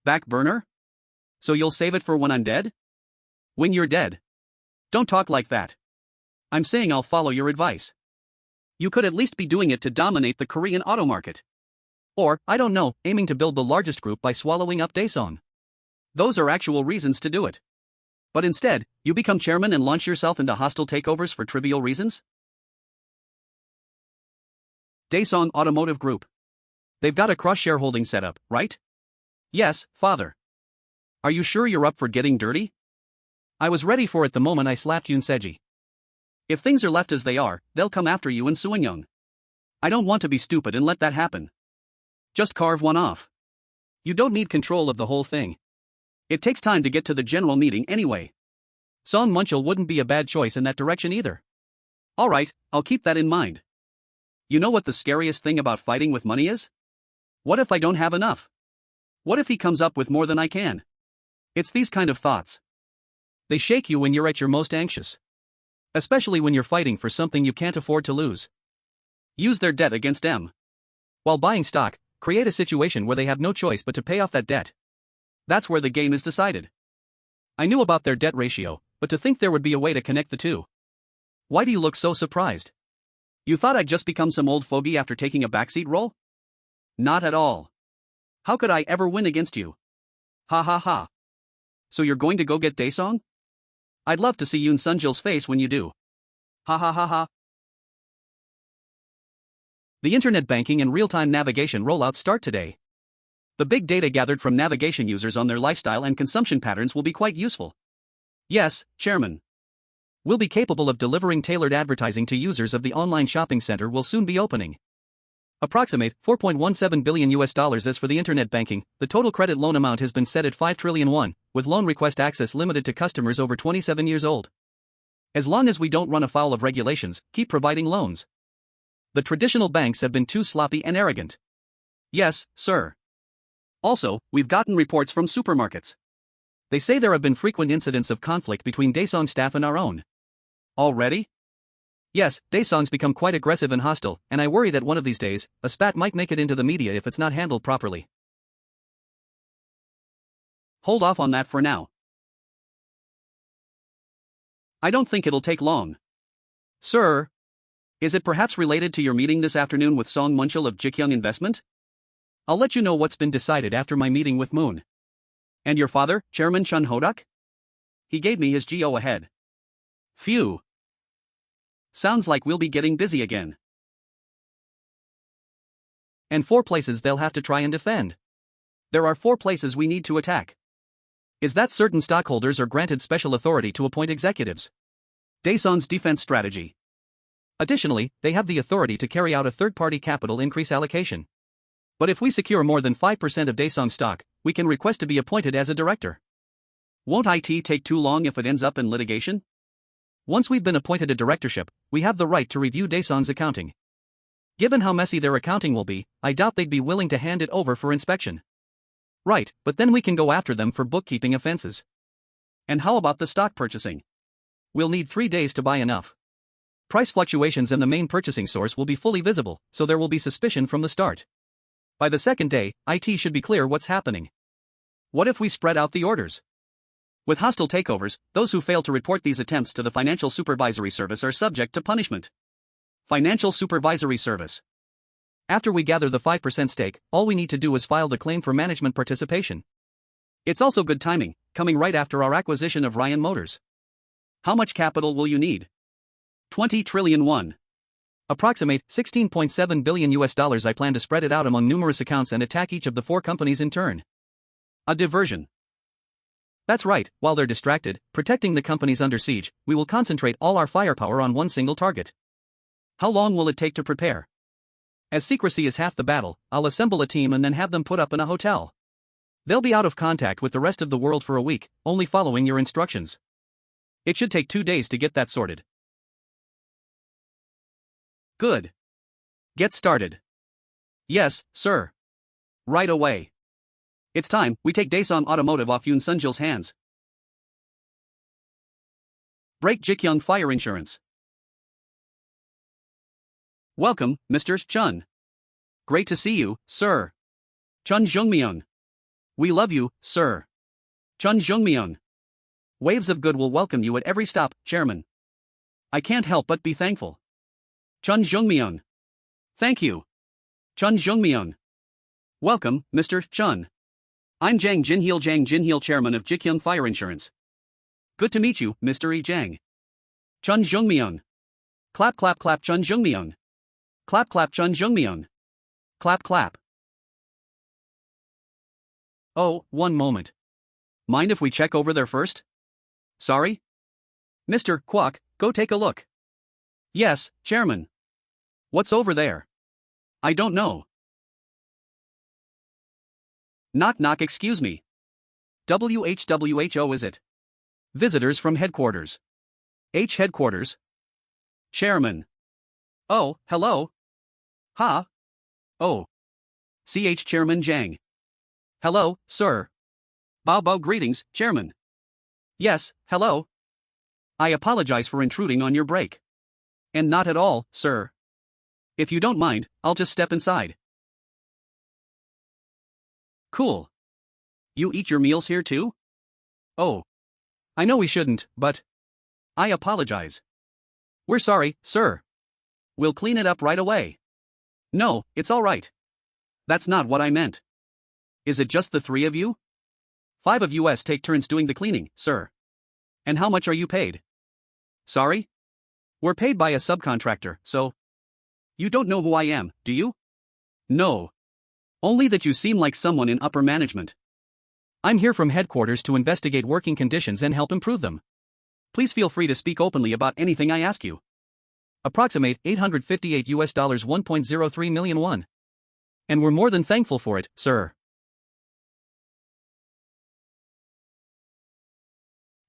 Back burner? So you'll save it for when I'm dead? When you're dead. Don't talk like that. I'm saying I'll follow your advice. You could at least be doing it to dominate the Korean auto market. Or, I don't know, aiming to build the largest group by swallowing up Daesung. Those are actual reasons to do it. But instead, you become chairman and launch yourself into hostile takeovers for trivial reasons? Daesung Automotive Group. They've got a cross-shareholding setup, right? Yes, father. Are you sure you're up for getting dirty? I was ready for it the moment I slapped Yoon Seji. If things are left as they are, they'll come after you and Seong. I don't want to be stupid and let that happen. Just carve one off. You don't need control of the whole thing. It takes time to get to the general meeting anyway. Seong Munchil wouldn't be a bad choice in that direction either. Alright, I'll keep that in mind. You know what the scariest thing about fighting with money is? What if I don't have enough? What if he comes up with more than I can? It's these kind of thoughts. They shake you when you're at your most anxious. Especially when you're fighting for something you can't afford to lose. Use their debt against them. While buying stock, create a situation where they have no choice but to pay off that debt. That's where the game is decided. I knew about their debt ratio, but to think there would be a way to connect the two. Why do you look so surprised? You thought I'd just become some old fogey after taking a backseat role? Not at all. How could I ever win against you? Ha ha ha. So you're going to go get Daesung? I'd love to see Yoon Sung-jil's face when you do. Ha ha ha ha. The internet banking and real-time navigation rollouts start today. The big data gathered from navigation users on their lifestyle and consumption patterns will be quite useful. Yes, Chairman. We'll be capable of delivering tailored advertising to users of the online shopping center will soon be opening. Approximate $4.17 billion as for the internet banking, the total credit loan amount has been set at 5 trillion won, with loan request access limited to customers over 27 years old. As long as we don't run afoul of regulations, keep providing loans. The traditional banks have been too sloppy and arrogant. Yes, sir. Also, we've gotten reports from supermarkets. They say there have been frequent incidents of conflict between Daesung staff and our own. Already? Yes, Daesong's become quite aggressive and hostile, and I worry that one of these days, a spat might make it into the media if it's not handled properly. Hold off on that for now. I don't think it'll take long. Sir? Is it perhaps related to your meeting this afternoon with Song Munchul of Ji Gyoung Investment? I'll let you know what's been decided after my meeting with Moon. And your father, Chairman Chun Hodok? He gave me his GO ahead. Phew. Sounds like we'll be getting busy again. And 4 places they'll have to try and defend. There are 4 places we need to attack. Is that certain stockholders are granted special authority to appoint executives? Daesong's defense strategy. Additionally, they have the authority to carry out a third-party capital increase allocation. But if we secure more than 5% of Daesong stock, we can request to be appointed as a director. Won't IT take too long if it ends up in litigation? Once we've been appointed a directorship, we have the right to review Daesong's accounting. Given how messy their accounting will be, I doubt they'd be willing to hand it over for inspection. Right, but then we can go after them for bookkeeping offenses. And how about the stock purchasing? We'll need 3 days to buy enough. Price fluctuations in the main purchasing source will be fully visible, so there will be suspicion from the start. By the second day, IT should be clear what's happening. What if we spread out the orders? With hostile takeovers, those who fail to report these attempts to the Financial Supervisory Service are subject to punishment. Financial Supervisory Service. After we gather the 5% stake, all we need to do is file the claim for management participation. It's also good timing, coming right after our acquisition of Ryan Motors. How much capital will you need? 20 trillion won. Approximate $16.7 billion. I plan to spread it out among numerous accounts and attack each of the 4 companies in turn. A diversion. That's right, while they're distracted, protecting the companies under siege, we will concentrate all our firepower on one single target. How long will it take to prepare? As secrecy is half the battle, I'll assemble a team and then have them put up in a hotel. They'll be out of contact with the rest of the world for a week, only following your instructions. It should take 2 days to get that sorted. Good. Get started. Yes, sir. Right away. It's time we take Daesong Automotive off Yoon Sunjil's hands. Break Ji Gyoung Fire Insurance. Welcome, Mr. Chun. Great to see you, sir. Cheon Joong Myung. We love you, sir. Cheon Joong Myung. Waves of good will welcome you at every stop, Chairman. I can't help but be thankful. Cheon Joong Myung. Thank you. Cheon Joong Myung. Welcome, Mr. Chun. I'm Jang Jinheel, Chairman of Ji Gyoung Fire Insurance. Good to meet you, Mr. E. Jang. Cheon Joong Myung. Clap clap clap Cheon Joong Myung. Clap clap Cheon Joong Myung. Clap clap. Oh, one moment. Mind if we check over there first? Sorry? Mr. Kwok, go take a look. Yes, Chairman. What's over there? I don't know. Knock knock, excuse me. WHWHO is it? Visitors from headquarters. H headquarters? Chairman. Oh, hello. Ha. Oh. CH Chairman Jang. Hello, sir. Bow bow greetings, Chairman. Yes, hello. I apologize for intruding on your break. And not at all, sir. If you don't mind, I'll just step inside. Cool. You eat your meals here too? Oh. I know we shouldn't, but I apologize. We're sorry, sir. We'll clean it up right away. No, it's all right. That's not what I meant. Is it just the 3 of you? 5 of us take turns doing the cleaning, sir. And how much are you paid? Sorry? We're paid by a subcontractor, so. You don't know who I am, do you? No. Only that you seem like someone in upper management. I'm here from headquarters to investigate working conditions and help improve them. Please feel free to speak openly about anything I ask you. Approximate $858 1.03 million won. And we're more than thankful for it, sir.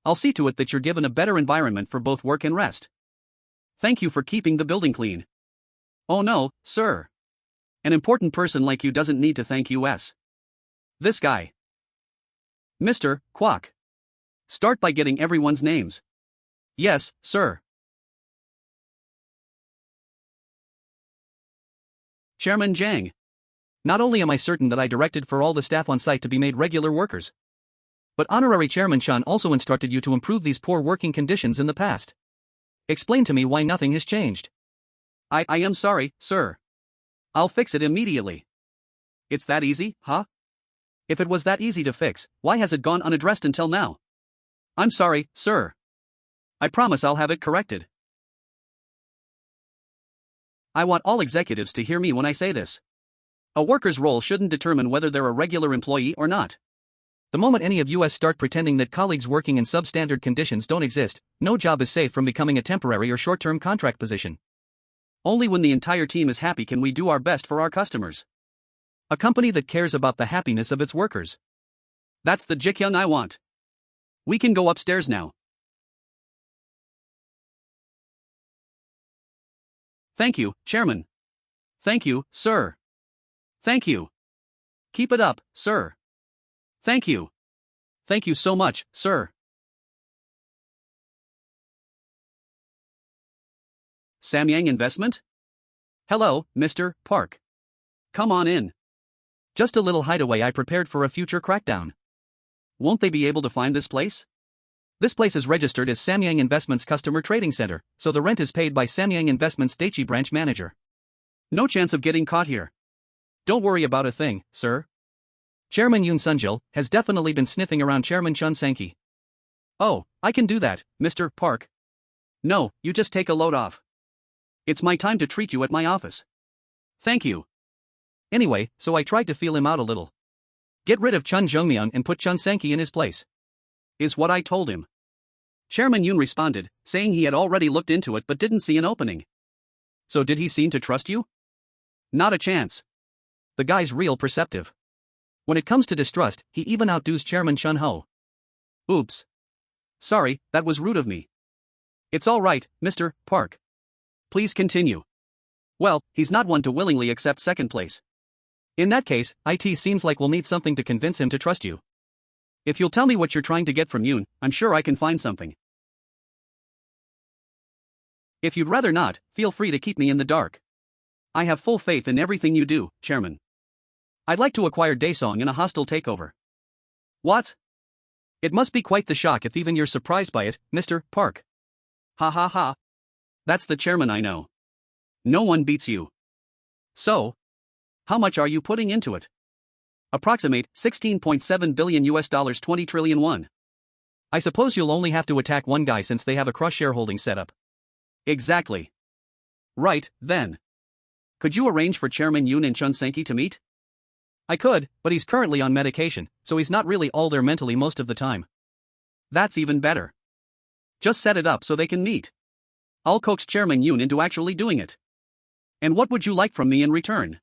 I'll see to it that you're given a better environment for both work and rest. Thank you for keeping the building clean. Oh no, sir. An important person like you doesn't need to thank us. This guy. Mr. Kwok. Start by getting everyone's names. Yes, sir. Chairman Jang. Not only am I certain that I directed for all the staff on site to be made regular workers, but Honorary Chairman Chan also instructed you to improve these poor working conditions in the past. Explain to me why nothing has changed. I am sorry, sir. I'll fix it immediately. It's that easy, huh? If it was that easy to fix, why has it gone unaddressed until now? I'm sorry, sir. I promise I'll have it corrected. I want all executives to hear me when I say this. A worker's role shouldn't determine whether they're a regular employee or not. The moment any of you start pretending that colleagues working in substandard conditions don't exist, no job is safe from becoming a temporary or short-term contract position. Only when the entire team is happy can we do our best for our customers. A company that cares about the happiness of its workers. That's the Ji Gyoung I want. We can go upstairs now. Thank you, Chairman. Thank you, sir. Thank you. Keep it up, sir. Thank you. Thank you so much, sir. Samyang Investment? Hello, Mr. Park. Come on in. Just a little hideaway I prepared for a future crackdown. Won't they be able to find this place? This place is registered as Samyang Investment's Customer Trading Center, so the rent is paid by Samyang Investment's Daichi branch manager. No chance of getting caught here. Don't worry about a thing, sir. Chairman Yoon Sunjil has definitely been sniffing around Chairman Chun Sang-ki. Oh, I can do that, Mr. Park. No, you just take a load off. It's my time to treat you at my office. Thank you. Anyway, so I tried to feel him out a little. Get rid of Cheon Joong Myung and put Chun Sang-ki in his place. Is what I told him. Chairman Yoon responded, saying he had already looked into it but didn't see an opening. So did he seem to trust you? Not a chance. The guy's real perceptive. When it comes to distrust, he even outdoes Chairman Chun Ho. Oops. Sorry, that was rude of me. It's all right, Mr. Park. Please continue. Well, he's not one to willingly accept second place. In that case, IT seems like we'll need something to convince him to trust you. If you'll tell me what you're trying to get from Yoon, I'm sure I can find something. If you'd rather not, feel free to keep me in the dark. I have full faith in everything you do, Chairman. I'd like to acquire Daesong in a hostile takeover. What? It must be quite the shock if even you're surprised by it, Mr. Park. Ha ha ha. That's the chairman I know. No one beats you. So, how much are you putting into it? Approximate $16.7 billion US, 20 trillion won. I suppose you'll only have to attack one guy since they have a cross-shareholding setup. Exactly. Right, then. Could you arrange for Chairman Yoon and Chun Sang-ki to meet? I could, but he's currently on medication, so he's not really all there mentally most of the time. That's even better. Just set it up so they can meet. I'll coax Chairman Yoon into actually doing it. And what would you like from me in return?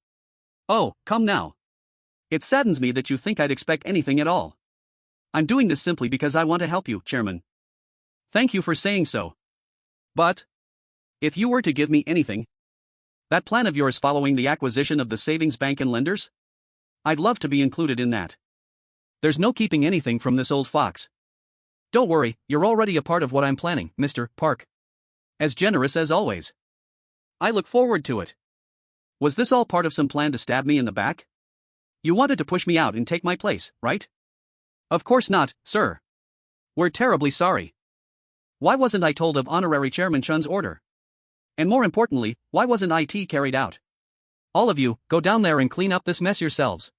Oh, come now. It saddens me that you think I'd expect anything at all. I'm doing this simply because I want to help you, Chairman. Thank you for saying so. But, if you were to give me anything, that plan of yours following the acquisition of the savings bank and lenders? I'd love to be included in that. There's no keeping anything from this old fox. Don't worry, you're already a part of what I'm planning, Mr. Park. As generous as always. I look forward to it. Was this all part of some plan to stab me in the back? You wanted to push me out and take my place, right? Of course not, sir. We're terribly sorry. Why wasn't I told of Honorary Chairman Chun's order? And more importantly, why wasn't IT carried out? All of you, go down there and clean up this mess yourselves.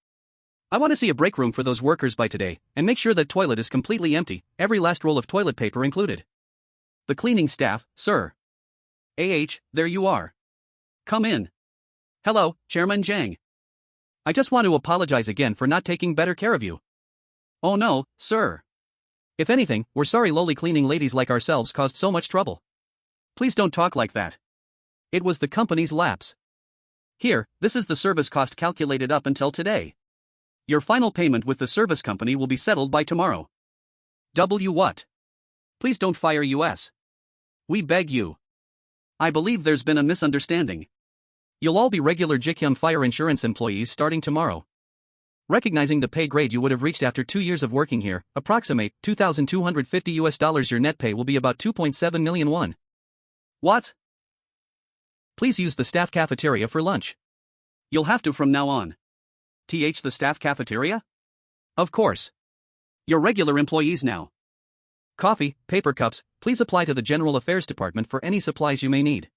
I want to see a break room for those workers by today, and make sure that toilet is completely empty, every last roll of toilet paper included. The cleaning staff, sir. There you are. Come in. Hello, Chairman Jang. I just want to apologize again for not taking better care of you. Oh no, sir. If anything, we're sorry lowly cleaning ladies like ourselves caused so much trouble. Please don't talk like that. It was the company's lapse. Here, this is the service cost calculated up until today. Your final payment with the service company will be settled by tomorrow. What? Please don't fire us. We beg you. I believe there's been a misunderstanding. You'll all be regular Ji Gyoung Fire Insurance employees starting tomorrow. Recognizing the pay grade you would have reached after 2 years of working here, approximate $2,250 your net pay will be about 2.7 million won. What? Please use the staff cafeteria for lunch. You'll have to from now on. The staff cafeteria? Of course. You're regular employees now. Coffee, paper cups, please apply to the General Affairs Department for any supplies you may need.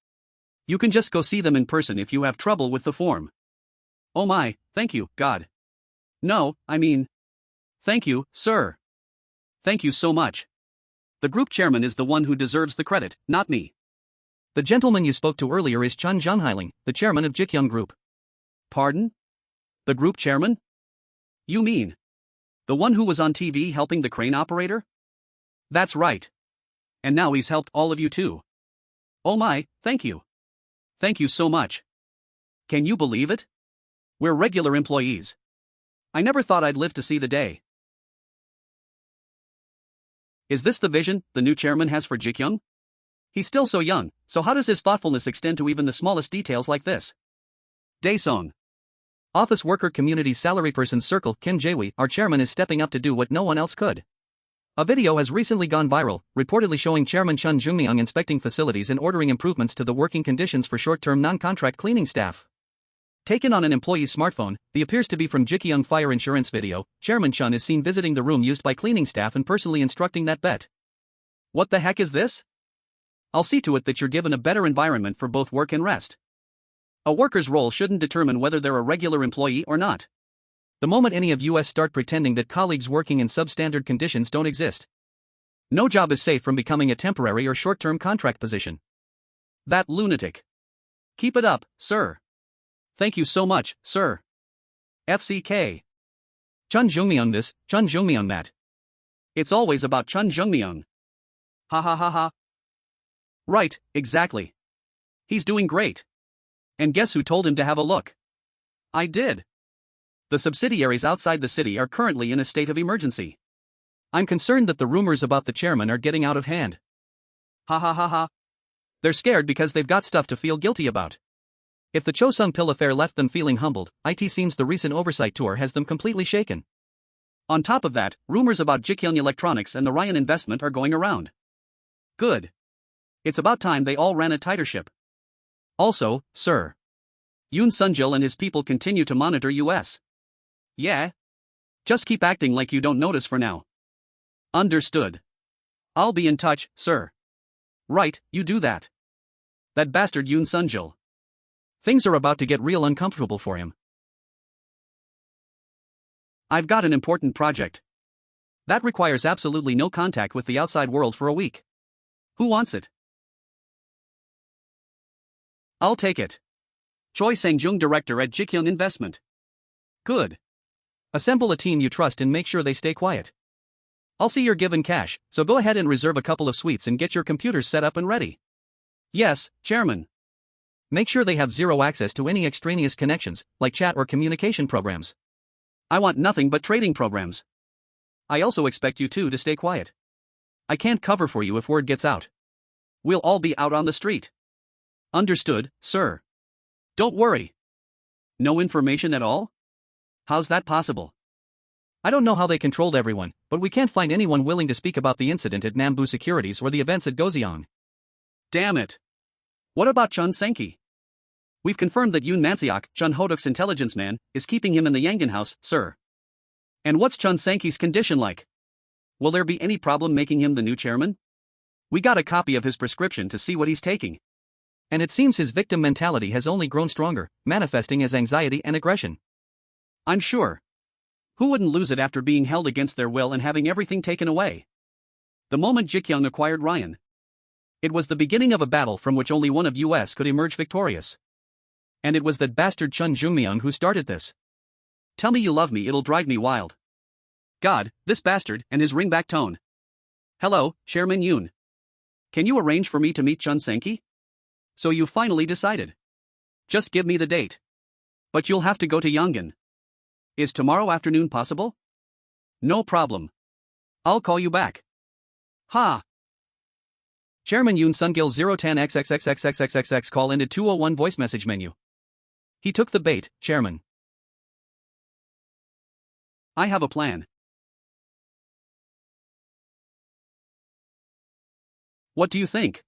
You can just go see them in person if you have trouble with the form. Oh my, thank you, God. No, I mean. Thank you, sir. Thank you so much. The group chairman is the one who deserves the credit, not me. The gentleman you spoke to earlier is Cheon Joong Myung, the chairman of Ji Gyoung Group. Pardon? The group chairman? You mean the one who was on TV helping the crane operator? That's right. And now he's helped all of you too. Oh my, thank you. Thank you so much. Can you believe it? We're regular employees. I never thought I'd live to see the day. Is this the vision the new chairman has for Ji Gyoung? He's still so young, so how does his thoughtfulness extend to even the smallest details like this? Daesung. Office Worker Community Salary Person Circle Kim Jae-wi, our chairman, is stepping up to do what no one else could. A video has recently gone viral, reportedly showing Chairman Cheon Joong Myung inspecting facilities and ordering improvements to the working conditions for short-term non-contract cleaning staff. Taken on an employee's smartphone, the appears to be from Ji Gyoung fire insurance video. Chairman Cheon is seen visiting the room used by cleaning staff and personally instructing that bet. What the heck is this? I'll see to it that you're given a better environment for both work and rest. A worker's role shouldn't determine whether they're a regular employee or not. The moment any of us start pretending that colleagues working in substandard conditions don't exist, no job is safe from becoming a temporary or short-term contract position. That lunatic. Keep it up, sir. Thank you so much, sir. FCK. Cheon Joong Myung this, Cheon Joong Myung that. It's always about Cheon Joong Myung. Ha ha ha ha. Right, exactly. He's doing great. And guess who told him to have a look? I did. The subsidiaries outside the city are currently in a state of emergency. I'm concerned that the rumors about the chairman are getting out of hand. Ha ha ha ha. They're scared because they've got stuff to feel guilty about. If the Choesung Pil affair left them feeling humbled, it seems the recent oversight tour has them completely shaken. On top of that, rumors about Ji Gyoung Electronics and the Ryan investment are going around. Good. It's about time they all ran a tighter ship. Also, sir, Yoon Sung-jil and his people continue to monitor us. Yeah? Just keep acting like you don't notice for now. Understood. I'll be in touch, sir. Right, you do that. That bastard Yoon Sung-jil. Things are about to get real uncomfortable for him. I've got an important project. That requires absolutely no contact with the outside world for a week. Who wants it? I'll take it. Choi Sang-jung, director at Ji Gyoung Investment. Good. Assemble a team you trust and make sure they stay quiet. I'll see you're given cash, so go ahead and reserve a couple of suites and get your computers set up and ready. Yes, Chairman. Make sure they have zero access to any extraneous connections, like chat or communication programs. I want nothing but trading programs. I also expect you two to stay quiet. I can't cover for you if word gets out. We'll all be out on the street. Understood, sir. Don't worry. No information at all? How's that possible? I don't know how they controlled everyone, but we can't find anyone willing to speak about the incident at Nambu Securities or the events at Goseong. Damn it. What about Chun Senki? We've confirmed that Yoon Manseok, Chun Hodok's intelligence man, is keeping him in the Yangon house, sir. And what's Chun Senki's condition like? Will there be any problem making him the new chairman? We got a copy of his prescription to see what he's taking. And it seems his victim mentality has only grown stronger, manifesting as anxiety and aggression. I'm sure. Who wouldn't lose it after being held against their will and having everything taken away? The moment Ji Gyoung acquired Ryan, it was the beginning of a battle from which only one of us could emerge victorious. And it was that bastard Cheon Joong Myung who started this. Tell me you love me, it'll drive me wild. God, this bastard and his ringback tone. Hello, Chairman Yoon. Can you arrange for me to meet Chun Senki? So you finally decided. Just give me the date. But you'll have to go to Yangon. Is tomorrow afternoon possible? No problem. I'll call you back. Ha! Chairman Yoon Sung-gil 010XXXXXXXX call ended 201 voice message menu. He took the bait, Chairman. I have a plan. What do you think?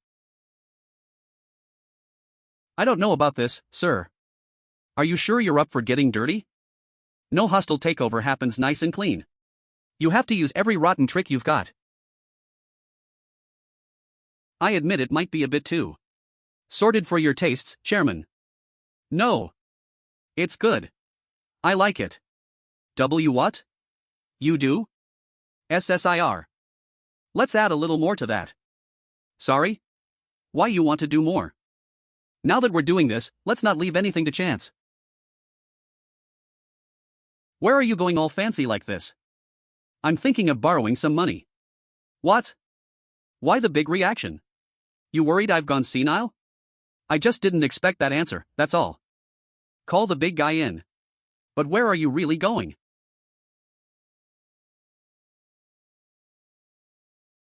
I don't know about this, sir. Are you sure you're up for getting dirty? No hostile takeover happens nice and clean. You have to use every rotten trick you've got. I admit it might be a bit too sorted for your tastes, Chairman. No. It's good. I like it. W what? You do? SSIR. Let's add a little more to that. Sorry? Why you want to do more? Now that we're doing this, let's not leave anything to chance. Where are you going all fancy like this? I'm thinking of borrowing some money. What? Why the big reaction? You worried I've gone senile? I just didn't expect that answer, that's all. Call the big guy in. But where are you really going?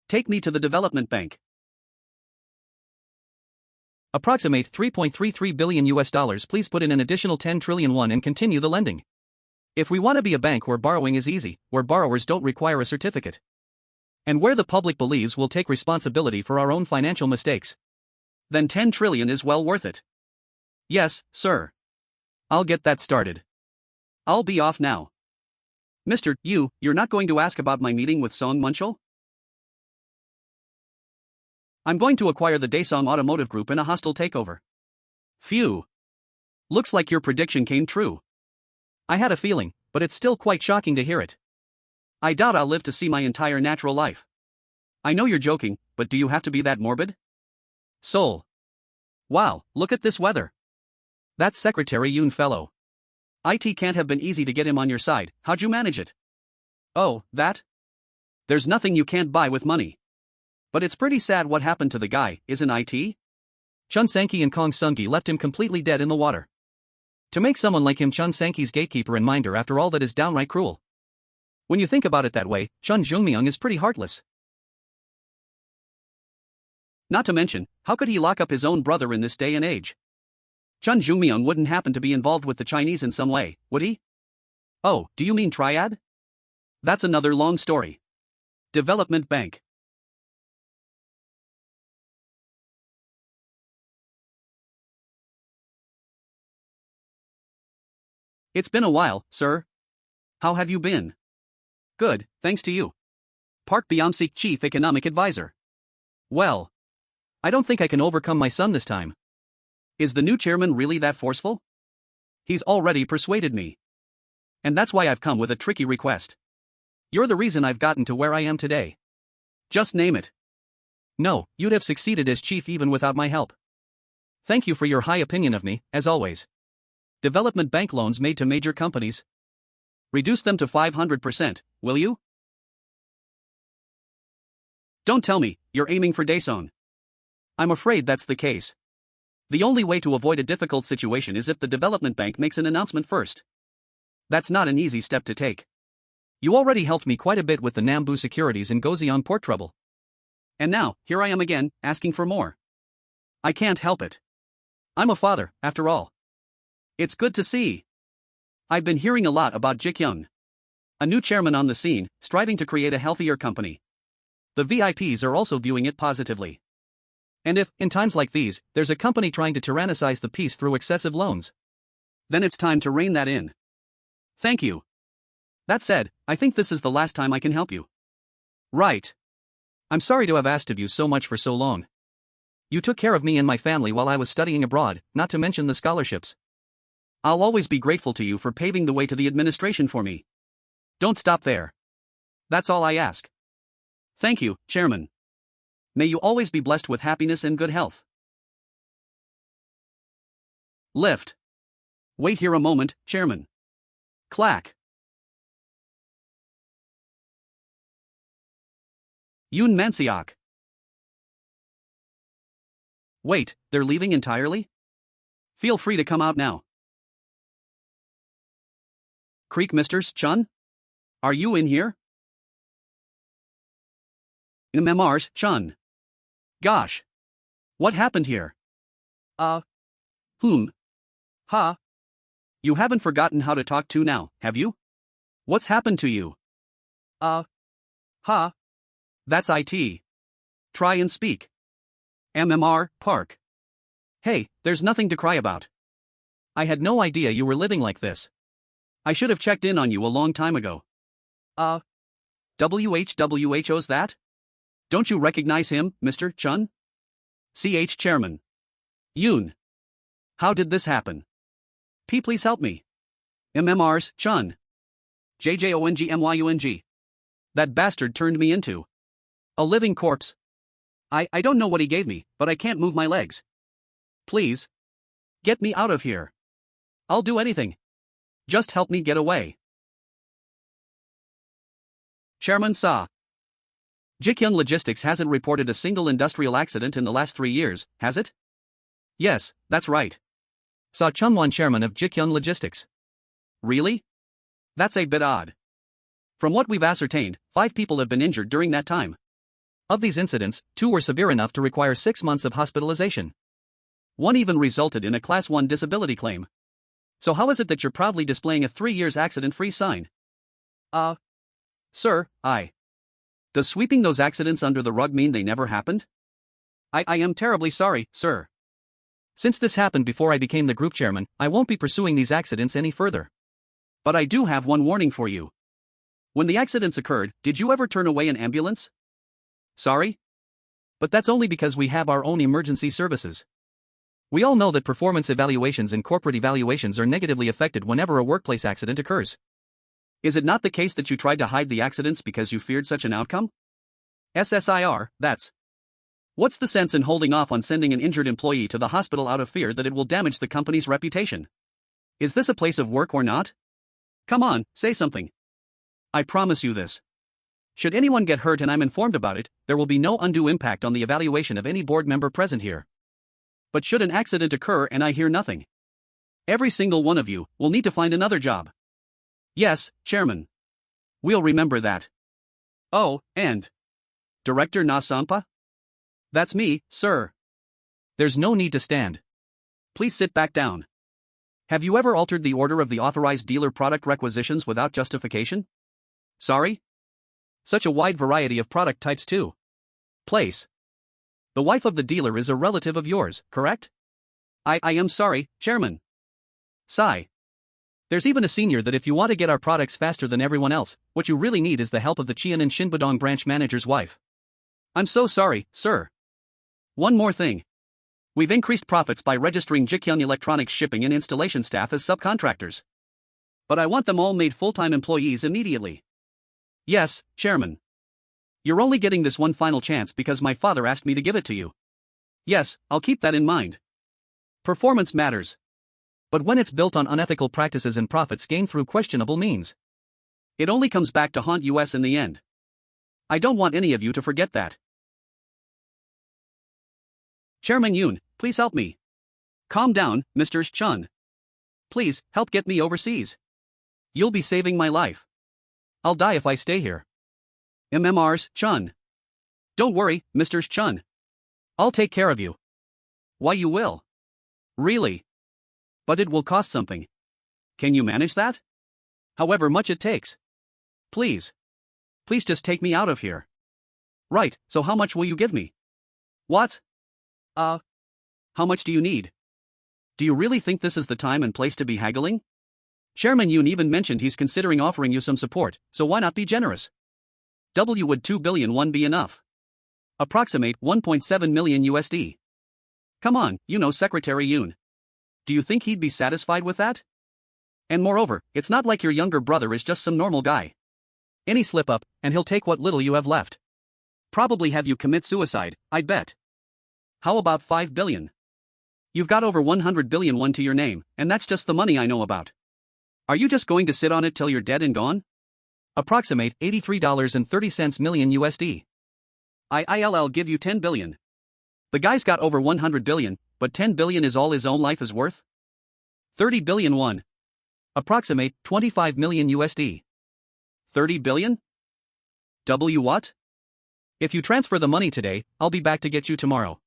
Take me to the development bank. Approximate 3.33 billion US dollars. Please put in an additional 10 trillion won and continue the lending. If we want to be a bank where borrowing is easy, where borrowers don't require a certificate, and where the public believes we'll take responsibility for our own financial mistakes, then 10 trillion is well worth it. Yes, sir. I'll get that started. I'll be off now. Mr. You're not going to ask about my meeting with Song Munchul? I'm going to acquire the Daesung Automotive Group in a hostile takeover. Phew. Looks like your prediction came true. I had a feeling, but it's still quite shocking to hear it. I doubt I'll live to see my entire natural life. I know you're joking, but do you have to be that morbid? Seoul. Wow, look at this weather. That's Secretary Yoon fellow. IT can't have been easy to get him on your side. How'd you manage it? Oh, that? There's nothing you can't buy with money. But it's pretty sad what happened to the guy, isn't it? Chun Sang-ki and Kong Sung-gi left him completely dead in the water. To make someone like him Chun Sang-ki's gatekeeper and minder after all that is downright cruel. When you think about it that way, Cheon Joong Myung is pretty heartless. Not to mention, how could he lock up his own brother in this day and age? Cheon Joong Myung wouldn't happen to be involved with the Chinese in some way, would he? Oh, do you mean Triad? That's another long story. Development Bank. It's been a while, sir. How have you been? Good, thanks to you. Park Byung-sik, Chief Economic Advisor. Well, I don't think I can overcome my son this time. Is the new chairman really that forceful? He's already persuaded me. And that's why I've come with a tricky request. You're the reason I've gotten to where I am today. Just name it. No, you'd have succeeded as chief even without my help. Thank you for your high opinion of me, as always. Development bank loans made to major companies. Reduce them to 500%, will you? Don't tell me, you're aiming for Daesung. I'm afraid that's the case. The only way to avoid a difficult situation is if the development bank makes an announcement first. That's not an easy step to take. You already helped me quite a bit with the Nambu Securities and Goseon port trouble. And now, here I am again, asking for more. I can't help it. I'm a father, after all. It's good to see. I've been hearing a lot about Ji Gyoung. A new chairman on the scene, striving to create a healthier company. The VIPs are also viewing it positively. And if, in times like these, there's a company trying to tyrannize the peace through excessive loans, then it's time to rein that in. Thank you. That said, I think this is the last time I can help you. Right. I'm sorry to have asked of you so much for so long. You took care of me and my family while I was studying abroad, not to mention the scholarships. I'll always be grateful to you for paving the way to the administration for me. Don't stop there. That's all I ask. Thank you, Chairman. May you always be blessed with happiness and good health. Lift. Wait here a moment, Chairman. Clack. Yoon Manseok. Wait, they're leaving entirely? Feel free to come out now. Creek Misters, Chun? Are you in here? MMR's, Chun. Gosh. What happened here? Ha. You haven't forgotten how to talk to now, have you? What's happened to you? Ha. That's it. Try and speak. MMR, Park. Hey, there's nothing to cry about. I had no idea you were living like this. I should have checked in on you a long time ago. WHWHO's that? Don't you recognize him, Mr. Chun? CH Chairman. Yoon. How did this happen? P. Please help me. MMR's Chun. JJONGMYUNG. That bastard turned me into a living corpse. I don't know what he gave me, but I can't move my legs. Please. Get me out of here. I'll do anything. Just help me get away. Chairman Sa. Ji Gyoung Logistics hasn't reported a single industrial accident in the last 3 years, has it? Yes, that's right. Sa Chungwon, chairman of Ji Gyoung Logistics. Really? That's a bit odd. From what we've ascertained, 5 people have been injured during that time. Of these incidents, 2 were severe enough to require 6 months of hospitalization. One even resulted in a Class 1 disability claim. So how is it that you're proudly displaying a 3 years accident-free sign? Sir, Does sweeping those accidents under the rug mean they never happened? I am terribly sorry, sir. Since this happened before I became the group chairman, I won't be pursuing these accidents any further. But I do have one warning for you. When the accidents occurred, did you ever turn away an ambulance? Sorry? But that's only because we have our own emergency services. We all know that performance evaluations and corporate evaluations are negatively affected whenever a workplace accident occurs. Is it not the case that you tried to hide the accidents because you feared such an outcome? SSIR, that's. What's the sense in holding off on sending an injured employee to the hospital out of fear that it will damage the company's reputation? Is this a place of work or not? Come on, say something. I promise you this. Should anyone get hurt and I'm informed about it, there will be no undue impact on the evaluation of any board member present here. But should an accident occur and I hear nothing, every single one of you will need to find another job. Yes, Chairman. We'll remember that. Oh, and Director Na Sampa? That's me, sir. There's no need to stand. Please sit back down. Have you ever altered the order of the authorized dealer product requisitions without justification? Sorry? Such a wide variety of product types too. Place. The wife of the dealer is a relative of yours, correct? I am sorry, Chairman. Sigh. There's even a senior that if you want to get our products faster than everyone else, what you really need is the help of the Cheon and Shinbudong branch manager's wife. I'm so sorry, sir. One more thing. We've increased profits by registering Ji Gyoung Electronics shipping and installation staff as subcontractors. But I want them all made full-time employees immediately. Yes, Chairman. You're only getting this one final chance because my father asked me to give it to you. Yes, I'll keep that in mind. Performance matters. But when it's built on unethical practices and profits gained through questionable means, it only comes back to haunt us in the end. I don't want any of you to forget that. Chairman Yoon, please help me. Calm down, Mr. Chun. Please, help get me overseas. You'll be saving my life. I'll die if I stay here. MMR's Chun. Don't worry, Mr. Chun. I'll take care of you. Why, you will? Really? But it will cost something. Can you manage that? However much it takes. Please. Please just take me out of here. Right, so how much will you give me? What? How much do you need? Do you really think this is the time and place to be haggling? Chairman Yoon even mentioned he's considering offering you some support, so why not be generous? Would 2 billion won be enough? Approximate 1.7 million USD. Come on, you know Secretary Yoon. Do you think he'd be satisfied with that? And moreover, it's not like your younger brother is just some normal guy. Any slip up, and he'll take what little you have left. Probably have you commit suicide, I'd bet. How about 5 billion? You've got over 100 billion won to your name, and that's just the money I know about. Are you just going to sit on it till you're dead and gone? Approximate $83.30 million USD. I'll give you 10 billion. The guy's got over 100 billion, but 10 billion is all his own life is worth? 30 billion won. Approximate 25 million USD. 30 billion? What? If you transfer the money today, I'll be back to get you tomorrow.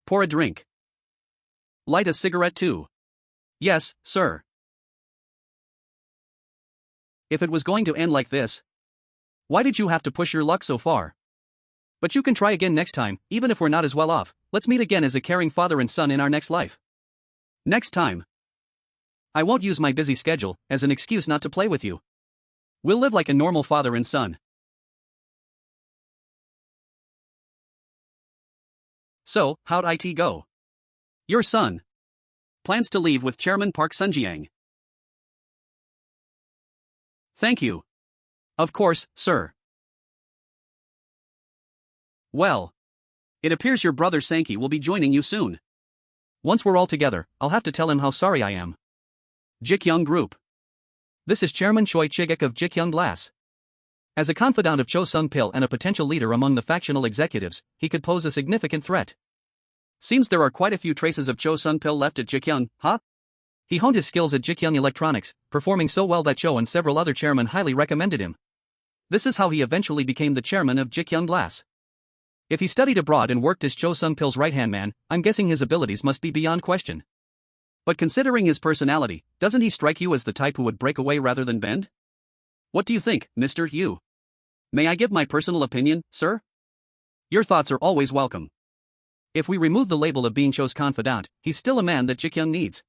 Pour a drink. Light a cigarette too. Yes, sir. If it was going to end like this, why did you have to push your luck so far? But you can try again next time, even if we're not as well off. Let's meet again as a caring father and son in our next life. Next time. I won't use my busy schedule as an excuse not to play with you. We'll live like a normal father and son. So, how'd IT go? Your son plans to leave with Chairman Park Sunjiang. Thank you. Of course, sir. Well, it appears your brother Sankey will be joining you soon. Once we're all together, I'll have to tell him how sorry I am. Ji Gyoung Group. This is Chairman Choi Chigek of Ji Gyoung Glass. As a confidant of Cho Sung-pil and a potential leader among the factional executives, he could pose a significant threat. Seems there are quite a few traces of Cho Sung-pil left at Ji Gyoung, huh? He honed his skills at Ji Gyoung Electronics, performing so well that Cho and several other chairmen highly recommended him. This is how he eventually became the chairman of Ji Gyoung Glass. If he studied abroad and worked as Cho Sung-pil's right-hand man, I'm guessing his abilities must be beyond question. But considering his personality, doesn't he strike you as the type who would break away rather than bend? What do you think, Mr. Yu? May I give my personal opinion, sir? Your thoughts are always welcome. If we remove the label of being Cho's confidant, he's still a man that Ji Gyoung needs.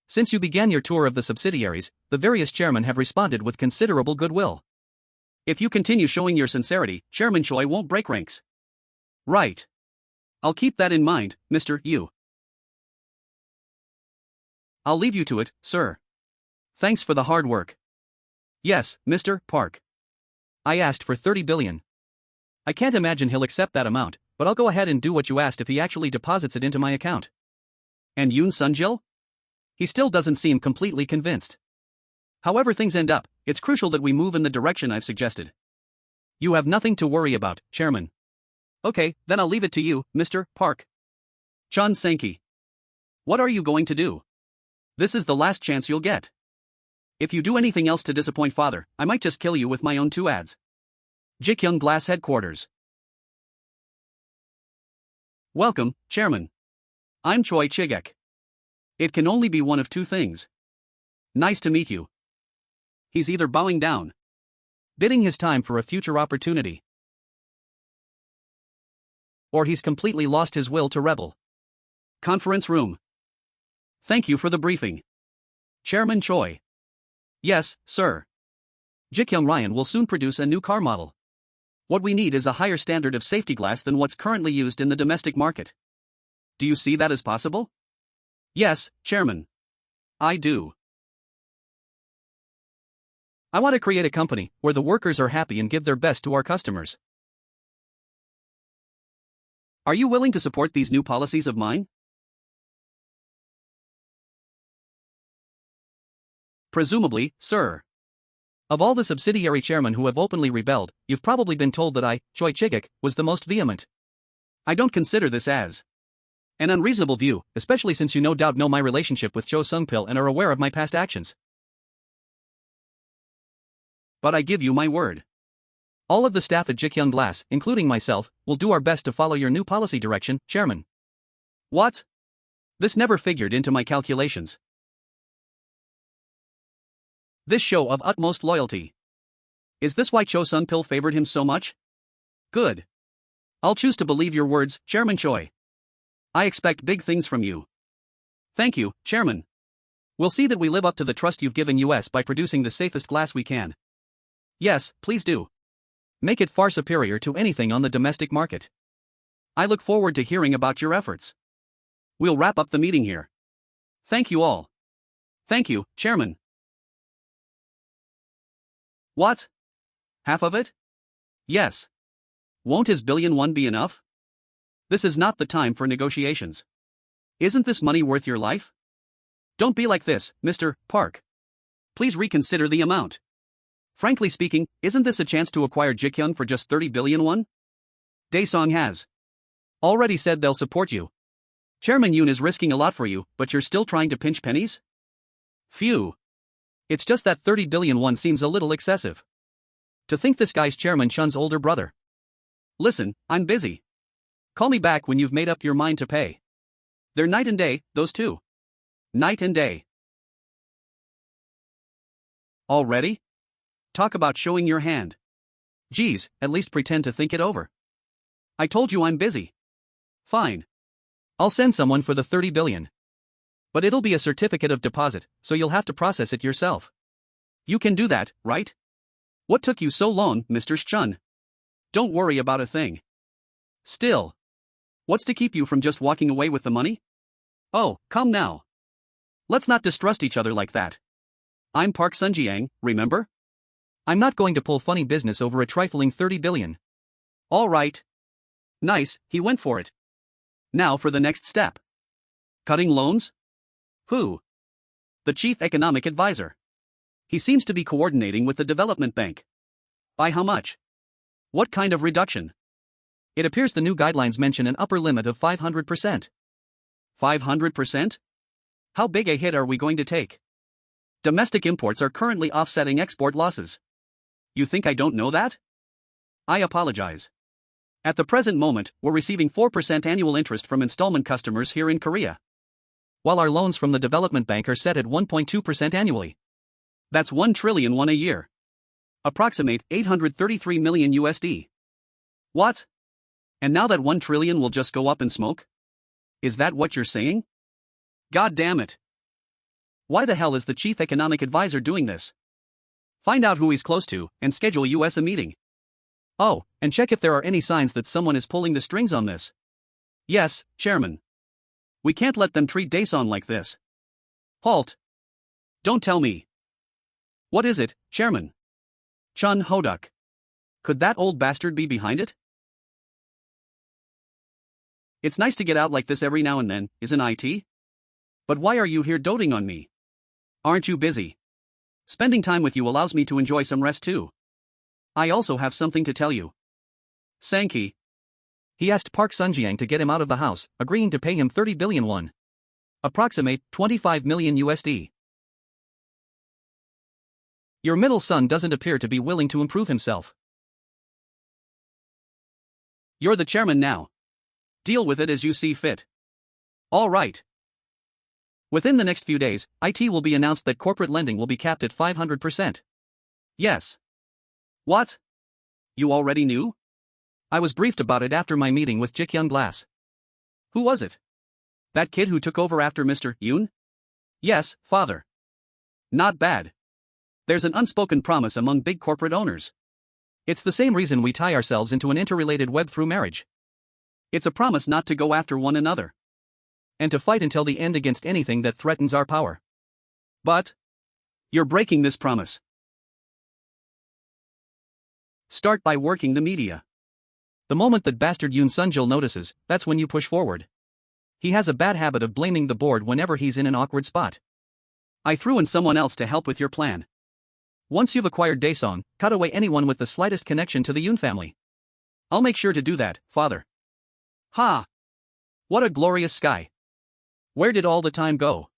Since you began your tour of the subsidiaries, the various chairmen have responded with considerable goodwill. If you continue showing your sincerity, Chairman Choi won't break ranks. Right. I'll keep that in mind, Mr. Yu. I'll leave you to it, sir. Thanks for the hard work. Yes, Mr. Park. I asked for 30 billion. I can't imagine he'll accept that amount, but I'll go ahead and do what you asked if he actually deposits it into my account. And Yoon Sunjil? He still doesn't seem completely convinced. However things end up, it's crucial that we move in the direction I've suggested. You have nothing to worry about, Chairman. Okay, then I'll leave it to you, Mr. Park. Chon Sankey. What are you going to do? This is the last chance you'll get. If you do anything else to disappoint father, I might just kill you with my own 2 ads. Ji Gyoung Glass Headquarters. Welcome, Chairman. I'm Choi Chigek. It can only be one of 2 things. Nice to meet you. He's either bowing down, bidding his time for a future opportunity, or he's completely lost his will to rebel. Conference room. Thank you for the briefing. Chairman Choi. Yes, sir. Ji Gyoung Ryan will soon produce a new car model. What we need is a higher standard of safety glass than what's currently used in the domestic market. Do you see that as possible? Yes, Chairman. I do. I want to create a company where the workers are happy and give their best to our customers. Are you willing to support these new policies of mine? Presumably, sir. Of all the subsidiary chairmen who have openly rebelled, you've probably been told that I, Choi Chigek, was the most vehement. I don't consider this as an unreasonable view, especially since you no doubt know my relationship with Cho Sung-pil and are aware of my past actions. But I give you my word. All of the staff at Ji Gyoung Glass, including myself, will do our best to follow your new policy direction, Chairman. What? This never figured into my calculations. This show of utmost loyalty. Is this why Cho Sung-pil favored him so much? Good. I'll choose to believe your words, Chairman Choi. I expect big things from you. Thank you, Chairman. We'll see that we live up to the trust you've given us by producing the safest glass we can. Yes, please do. Make it far superior to anything on the domestic market. I look forward to hearing about your efforts. We'll wrap up the meeting here. Thank you all. Thank you, Chairman. What? Half of it? Yes. Won't his billion be enough? This is not the time for negotiations. Isn't this money worth your life? Don't be like this, Mr. Park. Please reconsider the amount. Frankly speaking, isn't this a chance to acquire Ji Gyoung for just 30 billion won? Daesung has already said they'll support you. Chairman Yoon is risking a lot for you, but you're still trying to pinch pennies? Phew. It's just that 30 billion won seems a little excessive. To think this guy's Chairman Chun's older brother. Listen, I'm busy. Call me back when you've made up your mind to pay. They're night and day, those two. Night and day. Already? Talk about showing your hand. Geez, at least pretend to think it over. I told you I'm busy. Fine. I'll send someone for the 30 billion. But it'll be a certificate of deposit, so you'll have to process it yourself. You can do that, right? What took you so long, Mr. Chun? Don't worry about a thing. Still. What's to keep you from just walking away with the money? Oh, come now. Let's not distrust each other like that. I'm Park Sun-jiang, remember? I'm not going to pull funny business over a trifling 30 billion. All right. Nice, he went for it. Now for the next step. Cutting loans? Who? The chief economic advisor. He seems to be coordinating with the development bank. By how much? What kind of reduction? It appears the new guidelines mention an upper limit of 500%. 500%? How big a hit are we going to take? Domestic imports are currently offsetting export losses. You think I don't know that? I apologize. At the present moment, we're receiving 4% annual interest from installment customers here in Korea, while our loans from the development bank are set at 1.2% annually. That's 1 trillion won a year. Approximate 833 million USD. What? And now that 1 trillion will just go up in smoke? Is that what you're saying? God damn it. Why the hell is the chief economic advisor doing this? Find out who he's close to, and schedule us a meeting. Oh, and check if there are any signs that someone is pulling the strings on this. Yes, Chairman. We can't let them treat Daeson like this. Halt. Don't tell me. What is it, Chairman? Chun Hoduk. Could that old bastard be behind it? It's nice to get out like this every now and then, isn't it? But why are you here doting on me? Aren't you busy? Spending time with you allows me to enjoy some rest too. I also have something to tell you. Sankey. He asked Park Sun-jiang to get him out of the house, agreeing to pay him 30 billion won. Approximate 25 million USD. Your middle son doesn't appear to be willing to improve himself. You're the chairman now. Deal with it as you see fit. All right. Within the next few days, it will be announced that corporate lending will be capped at 500%. Yes. What? You already knew? I was briefed about it after my meeting with Ji Gyoung Group. Who was it? That kid who took over after Mr. Yoon? Yes, father. Not bad. There's an unspoken promise among big corporate owners. It's the same reason we tie ourselves into an interrelated web through marriage. It's a promise not to go after one another. And to fight until the end against anything that threatens our power. But you're breaking this promise. Start by working the media. The moment that bastard Yoon Sunjil notices, that's when you push forward. He has a bad habit of blaming the board whenever he's in an awkward spot. I threw in someone else to help with your plan. Once you've acquired Daesong, cut away anyone with the slightest connection to the Yoon family. I'll make sure to do that, father. Ha! What a glorious sky. Where did all the time go?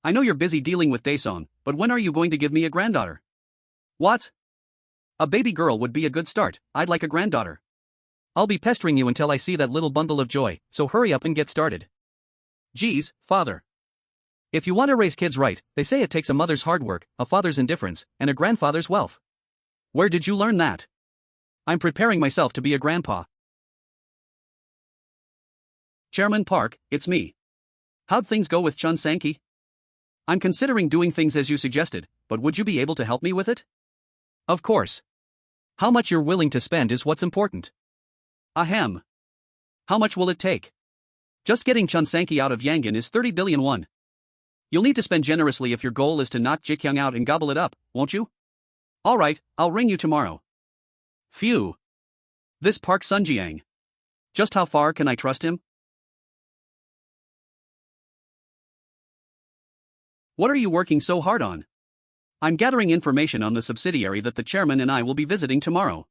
I know you're busy dealing with Daesong, but when are you going to give me a granddaughter? What? A baby girl would be a good start. I'd like a granddaughter. I'll be pestering you until I see that little bundle of joy, so hurry up and get started. Geez, father. If you want to raise kids right, they say it takes a mother's hard work, a father's indifference, and a grandfather's wealth. Where did you learn that? I'm preparing myself to be a grandpa. Chairman Park, it's me. How'd things go with Chun Sankey? I'm considering doing things as you suggested, but would you be able to help me with it? Of course. How much you're willing to spend is what's important. Ahem. How much will it take? Just getting Chun Sankey out of Yangon is 30 billion won. You'll need to spend generously if your goal is to knock Ji Gyoung out and gobble it up, won't you? Alright, I'll ring you tomorrow. Phew. This Park Sun-jiang. Just how far can I trust him? What are you working so hard on? I'm gathering information on the subsidiary that the chairman and I will be visiting tomorrow.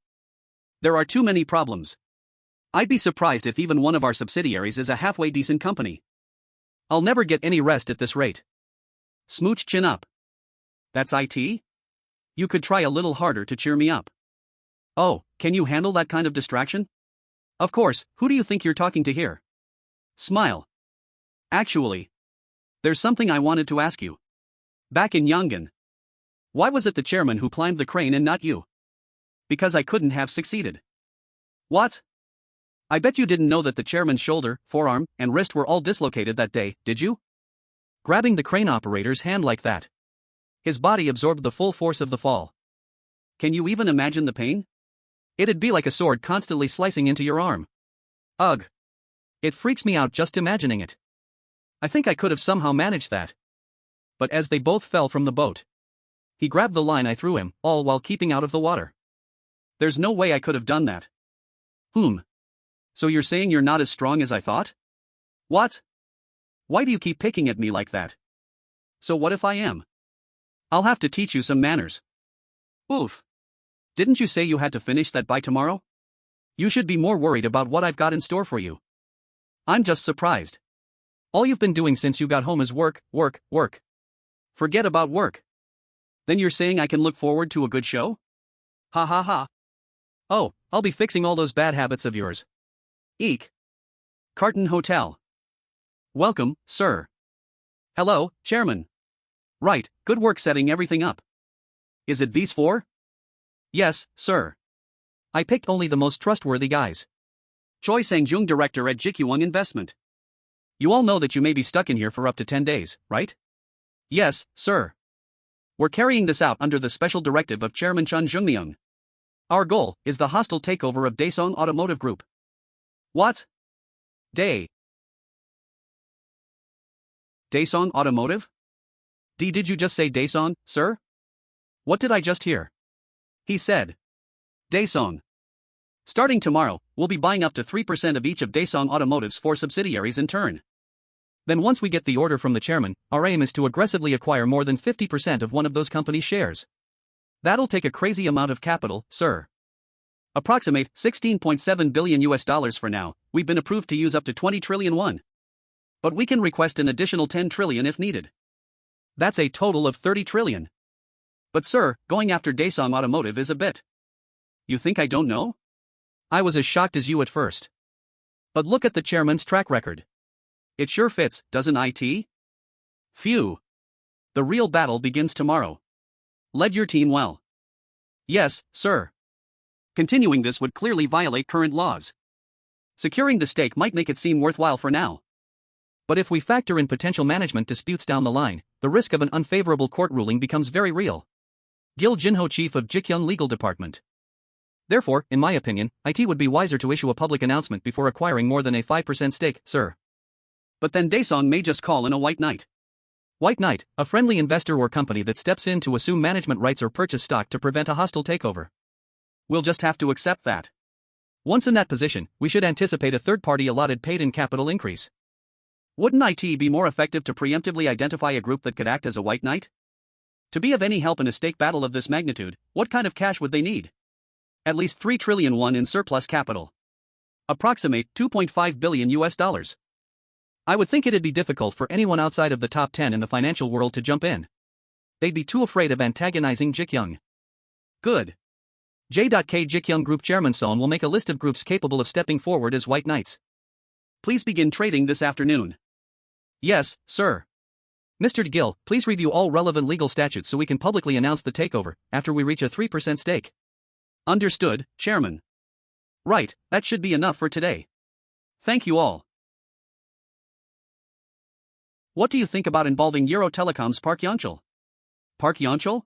There are too many problems. I'd be surprised if even one of our subsidiaries is a halfway decent company. I'll never get any rest at this rate. Smooch chin up. That's it? You could try a little harder to cheer me up. Oh, can you handle that kind of distraction? Of course, who do you think you're talking to here? Smile. Actually, there's something I wanted to ask you. Back in Yangon, why was it the chairman who climbed the crane and not you? Because I couldn't have succeeded. What? I bet you didn't know that the chairman's shoulder, forearm, and wrist were all dislocated that day, did you? Grabbing the crane operator's hand like that. His body absorbed the full force of the fall. Can you even imagine the pain? It'd be like a sword constantly slicing into your arm. Ugh. It freaks me out just imagining it. I think I could have somehow managed that. But as they both fell from the boat, he grabbed the line I threw him, all while keeping out of the water. There's no way I could have done that. So you're saying you're not as strong as I thought? What? Why do you keep picking at me like that? So what if I am? I'll have to teach you some manners. Oof. Didn't you say you had to finish that by tomorrow? You should be more worried about what I've got in store for you. I'm just surprised. All you've been doing since you got home is work, work, work. Forget about work. Then you're saying I can look forward to a good show? Ha ha ha. Oh, I'll be fixing all those bad habits of yours. Eek. Carton Hotel. Welcome, sir. Hello, Chairman. Right, good work setting everything up. Is it these four? Yes, sir. I picked only the most trustworthy guys. Choi Sang-jung, director at Ji Gyoung Investment. You all know that you may be stuck in here for up to 10 days, right? Yes, sir. We're carrying this out under the special directive of Chairman Cheon Joong Myung. Our goal is the hostile takeover of Daesung Automotive Group. What? Daesung Automotive? Did you just say Daesung, sir? What did I just hear? He said. Daesung. Starting tomorrow, we'll be buying up to 3% of each of Daesung Automotive's 4 subsidiaries in turn. Then once we get the order from the chairman, our aim is to aggressively acquire more than 50% of one of those companies' shares. That'll take a crazy amount of capital, sir. Approximate $16.7 billion for now. We've been approved to use up to 20 trillion won. But we can request an additional 10 trillion if needed. That's a total of 30 trillion. But sir, going after Daesung Automotive is a bit. You think I don't know? I was as shocked as you at first. But look at the chairman's track record. It sure fits, doesn't it? Phew. The real battle begins tomorrow. Lead your team well. Yes, sir. Continuing this would clearly violate current laws. Securing the stake might make it seem worthwhile for now. But if we factor in potential management disputes down the line, the risk of an unfavorable court ruling becomes very real. Gil Jinho, chief of Ji Gyoung Legal Department. Therefore, in my opinion, it would be wiser to issue a public announcement before acquiring more than a 5% stake, sir. But then Daesung may just call in a white knight. White knight, a friendly investor or company that steps in to assume management rights or purchase stock to prevent a hostile takeover. We'll just have to accept that. Once in that position, we should anticipate a third-party allotted paid-in capital increase. Wouldn't it be more effective to preemptively identify a group that could act as a white knight? To be of any help in a stake battle of this magnitude, what kind of cash would they need? At least 3 trillion won in surplus capital. Approximate $2.5 billion. I would think it'd be difficult for anyone outside of the top 10 in the financial world to jump in. They'd be too afraid of antagonizing Ji Gyoung. Good. J.K. Ji Gyoung Group Chairman Son will make a list of groups capable of stepping forward as white knights. Please begin trading this afternoon. Yes, sir. Mr. Gil, please review all relevant legal statutes so we can publicly announce the takeover after we reach a 3% stake. Understood, Chairman. Right, that should be enough for today. Thank you all. What do you think about involving Euro Telecom's Park Yeonchul? Park Yeonchul?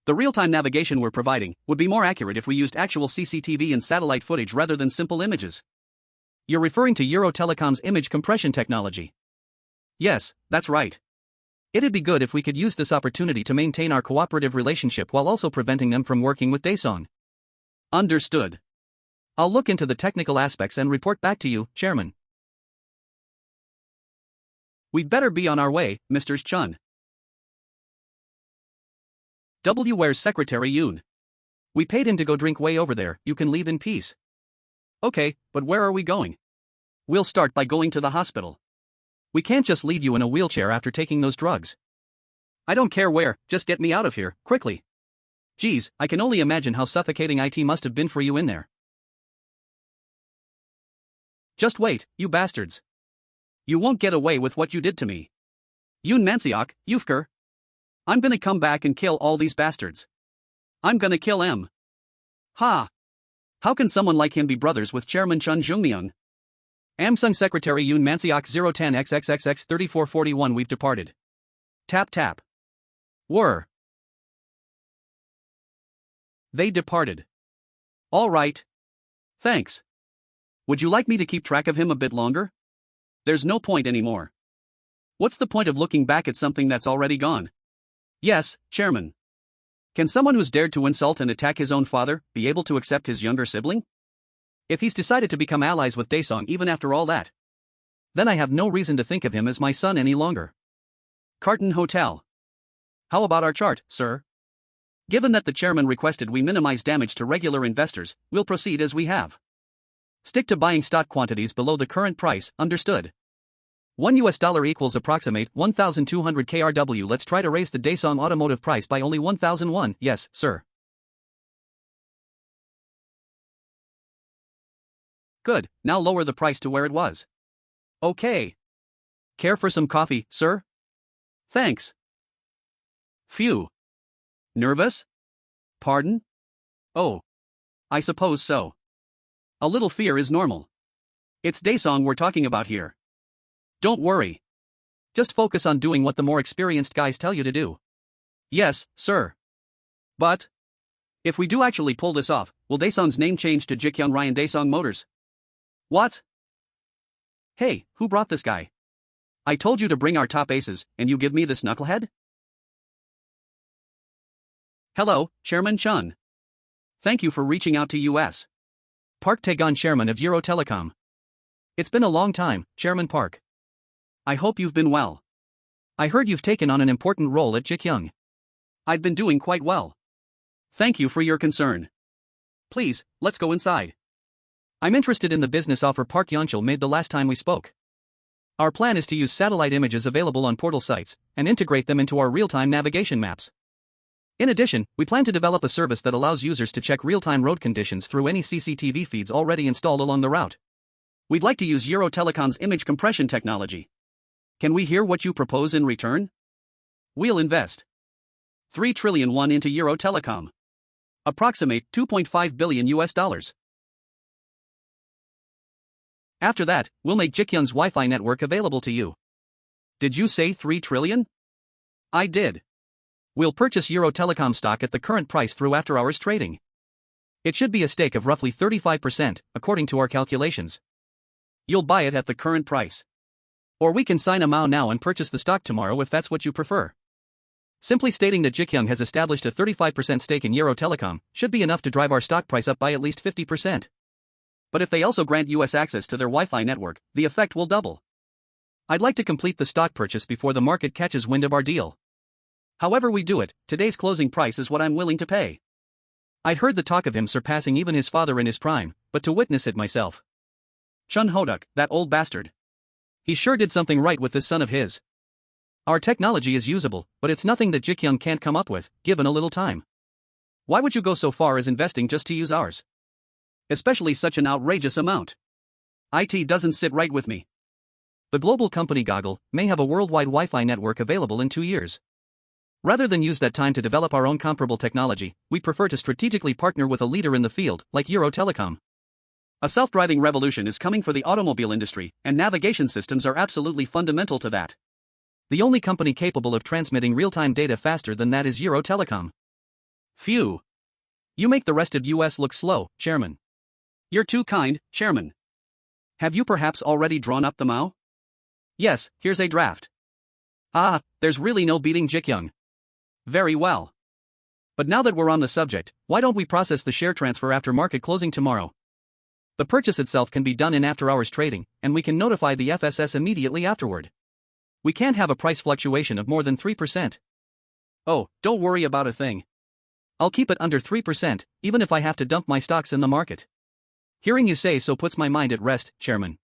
The real-time navigation we're providing would be more accurate if we used actual CCTV and satellite footage rather than simple images. You're referring to Euro Telecom's image compression technology. Yes, that's right. It'd be good if we could use this opportunity to maintain our cooperative relationship while also preventing them from working with Daesung. Understood. I'll look into the technical aspects and report back to you, Chairman. We'd better be on our way, Mr. Chun. Where's Secretary Yoon? We paid him to go drink way over there, you can leave in peace. Okay, but where are we going? We'll start by going to the hospital. We can't just leave you in a wheelchair after taking those drugs. I don't care where, just get me out of here, quickly. Geez, I can only imagine how suffocating it must have been for you in there. Just wait, you bastards. You won't get away with what you did to me. Yoon Manseok, Yufker. I'm gonna come back and kill all these bastards. I'm gonna kill em. Ha! How can someone like him be brothers with Chairman Cheon Joong Myung? Samsung Secretary Yoon Manseok 010 XXXX 3441. We've departed. Tap tap. Were. They departed. All right. Thanks. Would you like me to keep track of him a bit longer? There's no point anymore. What's the point of looking back at something that's already gone? Yes, Chairman. Can someone who's dared to insult and attack his own father be able to accept his younger sibling? If he's decided to become allies with Daesung even after all that, then I have no reason to think of him as my son any longer. Carton Hotel. How about our chart, sir? Given that the chairman requested we minimize damage to regular investors, we'll proceed as we have. Stick to buying stock quantities below the current price, understood? $1 equals approximate 1,200 KRW. Let's try to raise the Daesung automotive price by only 1,001. Yes, sir. Good, now lower the price to where it was. Okay. Care for some coffee, sir? Thanks. Phew. Nervous? Pardon? Oh. I suppose so. A little fear is normal. It's Daesung we're talking about here. Don't worry. Just focus on doing what the more experienced guys tell you to do. Yes, sir. But if we do actually pull this off, will Daesung's name change to Ji Gyoung Ryan Daesung Motors? What? Hey, who brought this guy? I told you to bring our top aces, and you give me this knucklehead? Hello, Chairman Chun. Thank you for reaching out to U.S. Park Tae-gon, Chairman of Euro Telecom. It's been a long time, Chairman Park. I hope you've been well. I heard you've taken on an important role at Ji Gyoung. I've been doing quite well. Thank you for your concern. Please, let's go inside. I'm interested in the business offer Park Yeonchul made the last time we spoke. Our plan is to use satellite images available on portal sites and integrate them into our real-time navigation maps. In addition, we plan to develop a service that allows users to check real-time road conditions through any CCTV feeds already installed along the route. We'd like to use Euro Telecom's image compression technology. Can we hear what you propose in return? We'll invest 3 trillion won into Euro Telecom. Approximate 2.5 billion US dollars. After that, we'll make Ji Gyoung's Wi-Fi network available to you. Did you say 3 trillion? I did. We'll purchase Euro Telecom stock at the current price through after-hours trading. It should be a stake of roughly 35%, according to our calculations. You'll buy it at the current price. Or we can sign a MOU now and purchase the stock tomorrow if that's what you prefer. Simply stating that Ji Gyoung has established a 35% stake in Euro Telecom should be enough to drive our stock price up by at least 50%. But if they also grant US access to their Wi-Fi network, the effect will double. I'd like to complete the stock purchase before the market catches wind of our deal. However we do it, today's closing price is what I'm willing to pay. I'd heard the talk of him surpassing even his father in his prime, but to witness it myself. Chun Hoduk, that old bastard. He sure did something right with this son of his. Our technology is usable, but it's nothing that Ji Gyoung can't come up with, given a little time. Why would you go so far as investing just to use ours? Especially such an outrageous amount. IT doesn't sit right with me. The global company Goggle may have a worldwide Wi-Fi network available in 2 years. Rather than use that time to develop our own comparable technology, we prefer to strategically partner with a leader in the field, like Euro Telecom. A self-driving revolution is coming for the automobile industry, and navigation systems are absolutely fundamental to that. The only company capable of transmitting real-time data faster than that is Euro Telecom. Phew. You make the rest of US look slow, Chairman. You're too kind, Chairman. Have you perhaps already drawn up the MOU? Yes, here's a draft. Ah, there's really no beating Ji Gyoung. Very well. But now that we're on the subject, why don't we process the share transfer after market closing tomorrow? The purchase itself can be done in after-hours trading, and we can notify the FSS immediately afterward. We can't have a price fluctuation of more than 3%. Oh, don't worry about a thing. I'll keep it under 3%, even if I have to dump my stocks in the market. Hearing you say so puts my mind at rest, Chairman.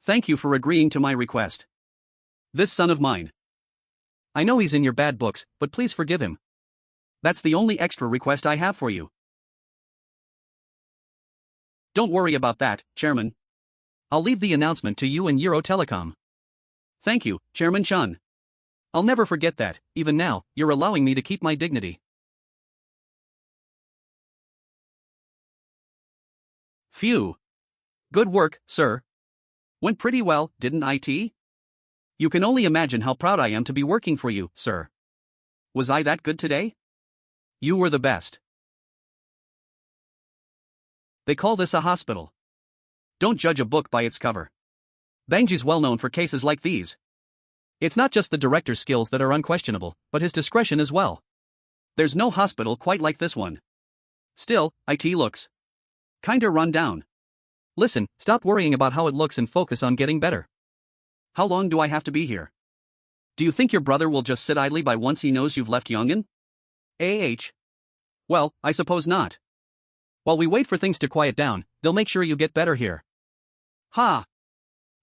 Thank you for agreeing to my request. This son of mine. I know he's in your bad books, but please forgive him. That's the only extra request I have for you. Don't worry about that, Chairman. I'll leave the announcement to you and Euro Telecom. Thank you, Chairman Chun. I'll never forget that. Even now, you're allowing me to keep my dignity. Phew. Good work, sir. Went pretty well, didn't it? You can only imagine how proud I am to be working for you, sir. Was I that good today? You were the best. They call this a hospital. Don't judge a book by its cover. Bangji's well known for cases like these. It's not just the director's skills that are unquestionable, but his discretion as well. There's no hospital quite like this one. Still, it looks kinda run down. Listen, stop worrying about how it looks and focus on getting better. How long do I have to be here? Do you think your brother will just sit idly by once he knows you've left Yongin? Well, I suppose not. While we wait for things to quiet down, they'll make sure you get better here. Ha!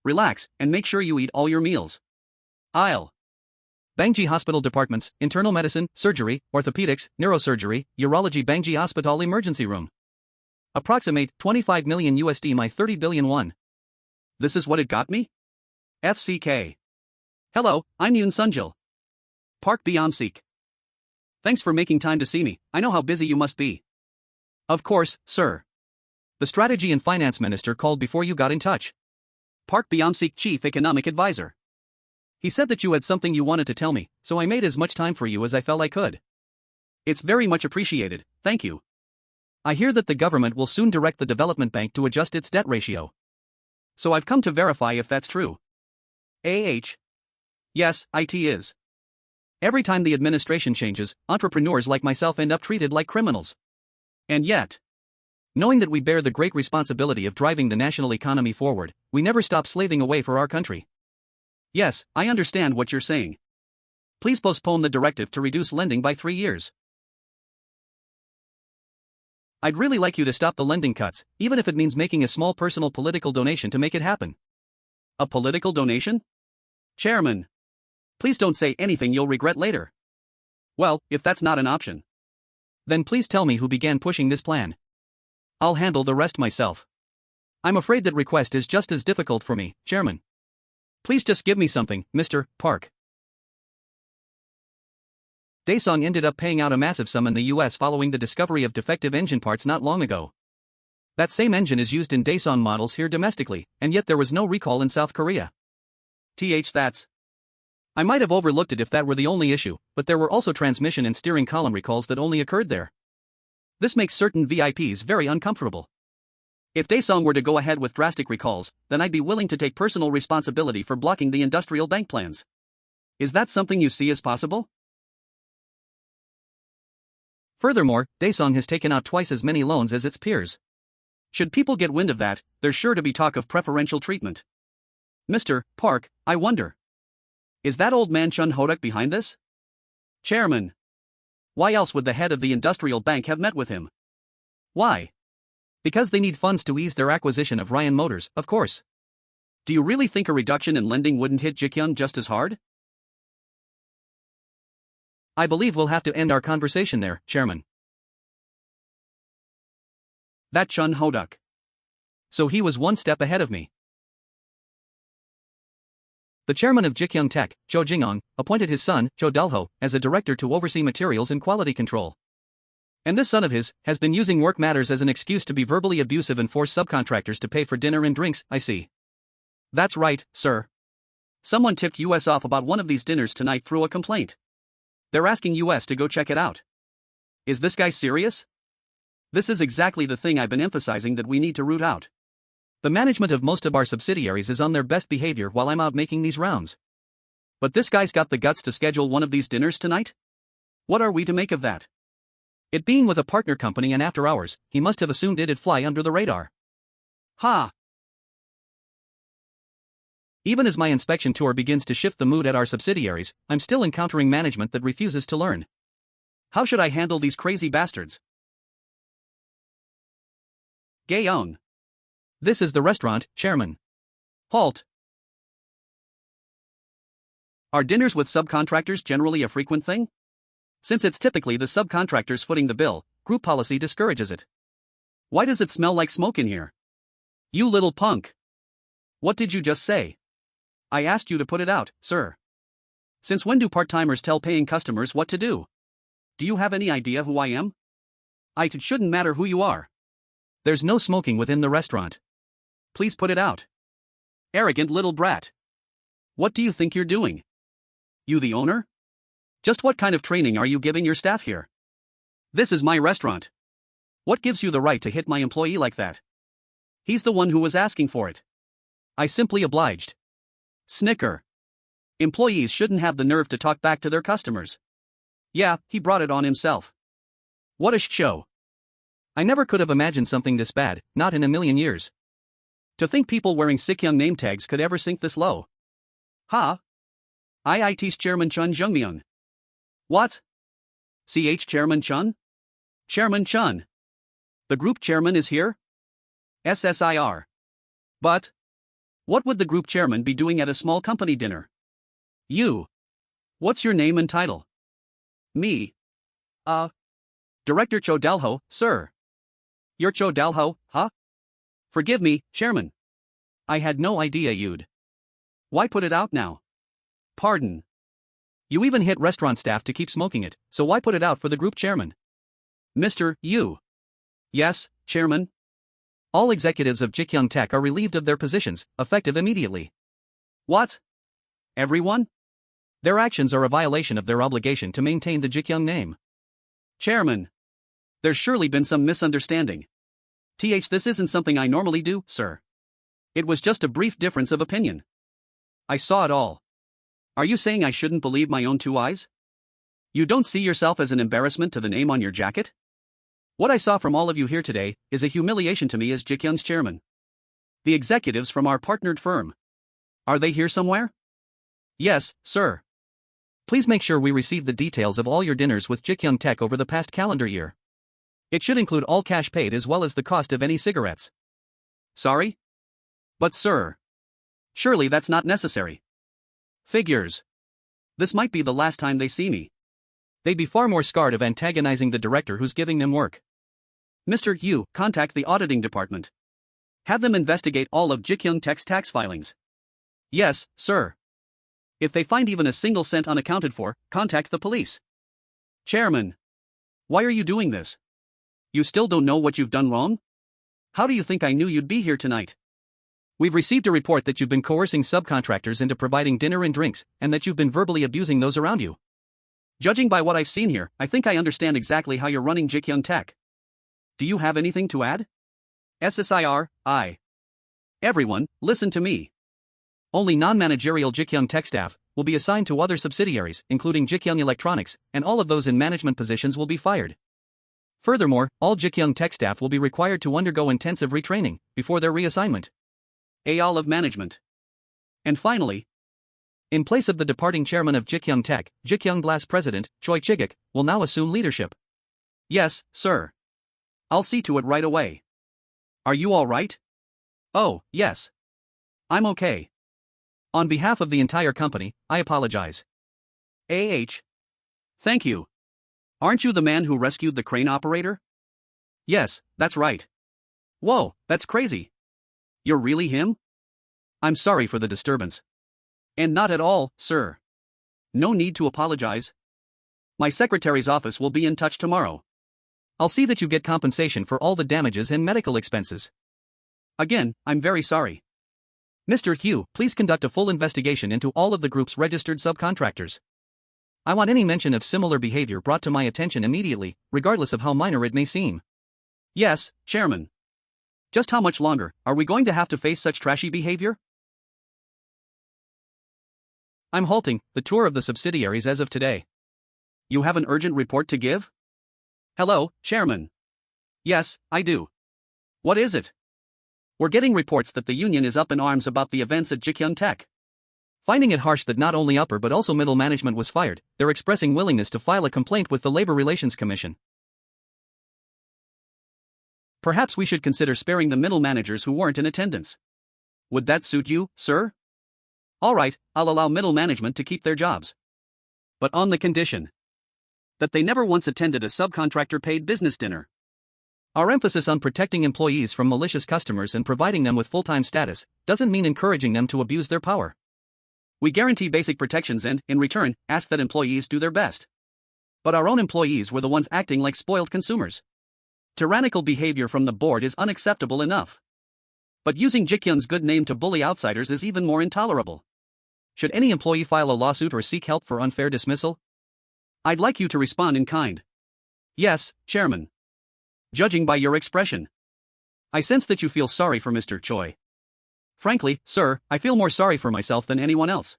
Relax, and make sure you eat all your meals. I'll. Bangji Hospital Departments, Internal Medicine, Surgery, Orthopedics, Neurosurgery, Urology Bangji Hospital Emergency Room. Approximate 25 million USD my 30 billion won. This is what it got me? FCK. Hello, I'm Yoon Sunjil. Park Byam-sik. Thanks for making time to see me, I know how busy you must be. Of course, sir. The Strategy and Finance Minister called before you got in touch. Park Byam-sik, Chief Economic Advisor. He said that you had something you wanted to tell me, so I made as much time for you as I felt I could. It's very much appreciated, thank you. I hear that the government will soon direct the development bank to adjust its debt ratio. So I've come to verify if that's true. Yes, it is. Every time the administration changes, entrepreneurs like myself end up treated like criminals. And yet, knowing that we bear the great responsibility of driving the national economy forward, we never stop slaving away for our country. Yes, I understand what you're saying. Please postpone the directive to reduce lending by 3 years. I'd really like you to stop the lending cuts, even if it means making a small personal political donation to make it happen. A political donation? Chairman. Please don't say anything you'll regret later. Well, if that's not an option, then please tell me who began pushing this plan. I'll handle the rest myself. I'm afraid that request is just as difficult for me, Chairman. Please just give me something, Mr. Park. Daesung ended up paying out a massive sum in the US following the discovery of defective engine parts not long ago. That same engine is used in Daesung models here domestically, and yet there was no recall in South Korea. That's. I might have overlooked it if that were the only issue, but there were also transmission and steering column recalls that only occurred there. This makes certain VIPs very uncomfortable. If Daesung were to go ahead with drastic recalls, then I'd be willing to take personal responsibility for blocking the industrial bank plans. Is that something you see as possible? Furthermore, Daesung has taken out twice as many loans as its peers. Should people get wind of that, there's sure to be talk of preferential treatment. Mr. Park, I wonder. Is that old man Chun Hodok behind this? Chairman. Why else would the head of the industrial bank have met with him? Why? Because they need funds to ease their acquisition of Ryan Motors, of course. Do you really think a reduction in lending wouldn't hit Ji Gyoung just as hard? I believe we'll have to end our conversation there, Chairman. That Chun Hodok. So he was one step ahead of me. The chairman of Ji Gyoung Tech, Cho Jingong, appointed his son, Cho Dulho, as a director to oversee materials and quality control. And this son of his has been using work matters as an excuse to be verbally abusive and force subcontractors to pay for dinner and drinks, I see. That's right, sir. Someone tipped US off about one of these dinners tonight through a complaint. They're asking US to go check it out. Is this guy serious? This is exactly the thing I've been emphasizing that we need to root out. The management of most of our subsidiaries is on their best behavior while I'm out making these rounds. But this guy's got the guts to schedule one of these dinners tonight? What are we to make of that? It being with a partner company and after hours, he must have assumed it'd fly under the radar. Ha! Even as my inspection tour begins to shift the mood at our subsidiaries, I'm still encountering management that refuses to learn. How should I handle these crazy bastards? Gaeong. This is the restaurant, Chairman. Halt. Are dinners with subcontractors generally a frequent thing? Since it's typically the subcontractors footing the bill, group policy discourages it. Why does it smell like smoke in here? You little punk. What did you just say? I asked you to put it out, sir. Since when do part-timers tell paying customers what to do? Do you have any idea who I am? It shouldn't matter who you are. There's no smoking within the restaurant. Please put it out. Arrogant little brat. What do you think you're doing? You the owner? Just what kind of training are you giving your staff here? This is my restaurant. What gives you the right to hit my employee like that? He's the one who was asking for it. I simply obliged. Snicker. Employees shouldn't have the nerve to talk back to their customers. Yeah, he brought it on himself. What a show. I never could have imagined something this bad, not in a million years. To think people wearing Sikyung name tags could ever sink this low. Ha? IIT's Chairman Cheon Joong Myung. What? Chairman Chun? Chairman Chun. The group chairman is here? SSIR. But what would the group chairman be doing at a small company dinner? You. What's your name and title? Me. Director Cho Dalho, sir. You're Cho Dalho, huh? Forgive me, Chairman. I had no idea you'd. Why put it out now? Pardon. You even hit restaurant staff to keep smoking it, so why put it out for the group chairman? Mr. Yu. Yes, Chairman. All executives of Ji Gyoung Tech are relieved of their positions, effective immediately. What? Everyone? Their actions are a violation of their obligation to maintain the Ji Gyoung name. Chairman. There's surely been some misunderstanding. This isn't something I normally do, sir. It was just a brief difference of opinion. I saw it all. Are you saying I shouldn't believe my own two eyes? You don't see yourself as an embarrassment to the name on your jacket? What I saw from all of you here today is a humiliation to me as Ji Gyoung's chairman. The executives from our partnered firm. Are they here somewhere? Yes, sir. Please make sure we receive the details of all your dinners with Ji Gyoung Tech over the past calendar year. It should include all cash paid as well as the cost of any cigarettes. Sorry? But sir. Surely that's not necessary. Figures. This might be the last time they see me. They'd be far more scarred of antagonizing the director who's giving them work. Mr. Yu, contact the auditing department. Have them investigate all of Ji Gyoung Tech's tax filings. Yes, sir. If they find even a single cent unaccounted for, contact the police. Chairman. Why are you doing this? You still don't know what you've done wrong? How do you think I knew you'd be here tonight? We've received a report that you've been coercing subcontractors into providing dinner and drinks, and that you've been verbally abusing those around you. Judging by what I've seen here, I think I understand exactly how you're running Ji Gyoung Tech. Do you have anything to add? SSIR, I. Everyone, listen to me. Only non-managerial Ji Gyoung Tech staff will be assigned to other subsidiaries, including Ji Gyoung Electronics, and all of those in management positions will be fired. Furthermore, all Ji Gyoung Tech staff will be required to undergo intensive retraining before their reassignment. All of management. And finally, in place of the departing chairman of Ji Gyoung Tech, Ji Gyoung Glass president, Choi Chiguk, will now assume leadership. Yes, sir. I'll see to it right away. Are you all right? Oh, yes. I'm okay. On behalf of the entire company, I apologize. Thank you. Aren't you the man who rescued the crane operator? Yes, that's right. Whoa, that's crazy. You're really him? I'm sorry for the disturbance. And not at all, sir. No need to apologize. My secretary's office will be in touch tomorrow. I'll see that you get compensation for all the damages and medical expenses. Again, I'm very sorry. Mr. Hugh, please conduct a full investigation into all of the group's registered subcontractors. I want any mention of similar behavior brought to my attention immediately, regardless of how minor it may seem. Yes, Chairman. Just how much longer are we going to have to face such trashy behavior? I'm halting the tour of the subsidiaries as of today. You have an urgent report to give? Hello, Chairman. Yes, I do. What is it? We're getting reports that the union is up in arms about the events at Ji Gyoung Tech. Finding it harsh that not only upper but also middle management was fired, they're expressing willingness to file a complaint with the Labor Relations Commission. Perhaps we should consider sparing the middle managers who weren't in attendance. Would that suit you, sir? All right, I'll allow middle management to keep their jobs. But on the condition that they never once attended a subcontractor-paid business dinner. Our emphasis on protecting employees from malicious customers and providing them with full-time status doesn't mean encouraging them to abuse their power. We guarantee basic protections and, in return, ask that employees do their best. But our own employees were the ones acting like spoiled consumers. Tyrannical behavior from the board is unacceptable enough. But using Ji Gyoung's good name to bully outsiders is even more intolerable. Should any employee file a lawsuit or seek help for unfair dismissal? I'd like you to respond in kind. Yes, Chairman. Judging by your expression, I sense that you feel sorry for Mr. Choi. Frankly, sir, I feel more sorry for myself than anyone else.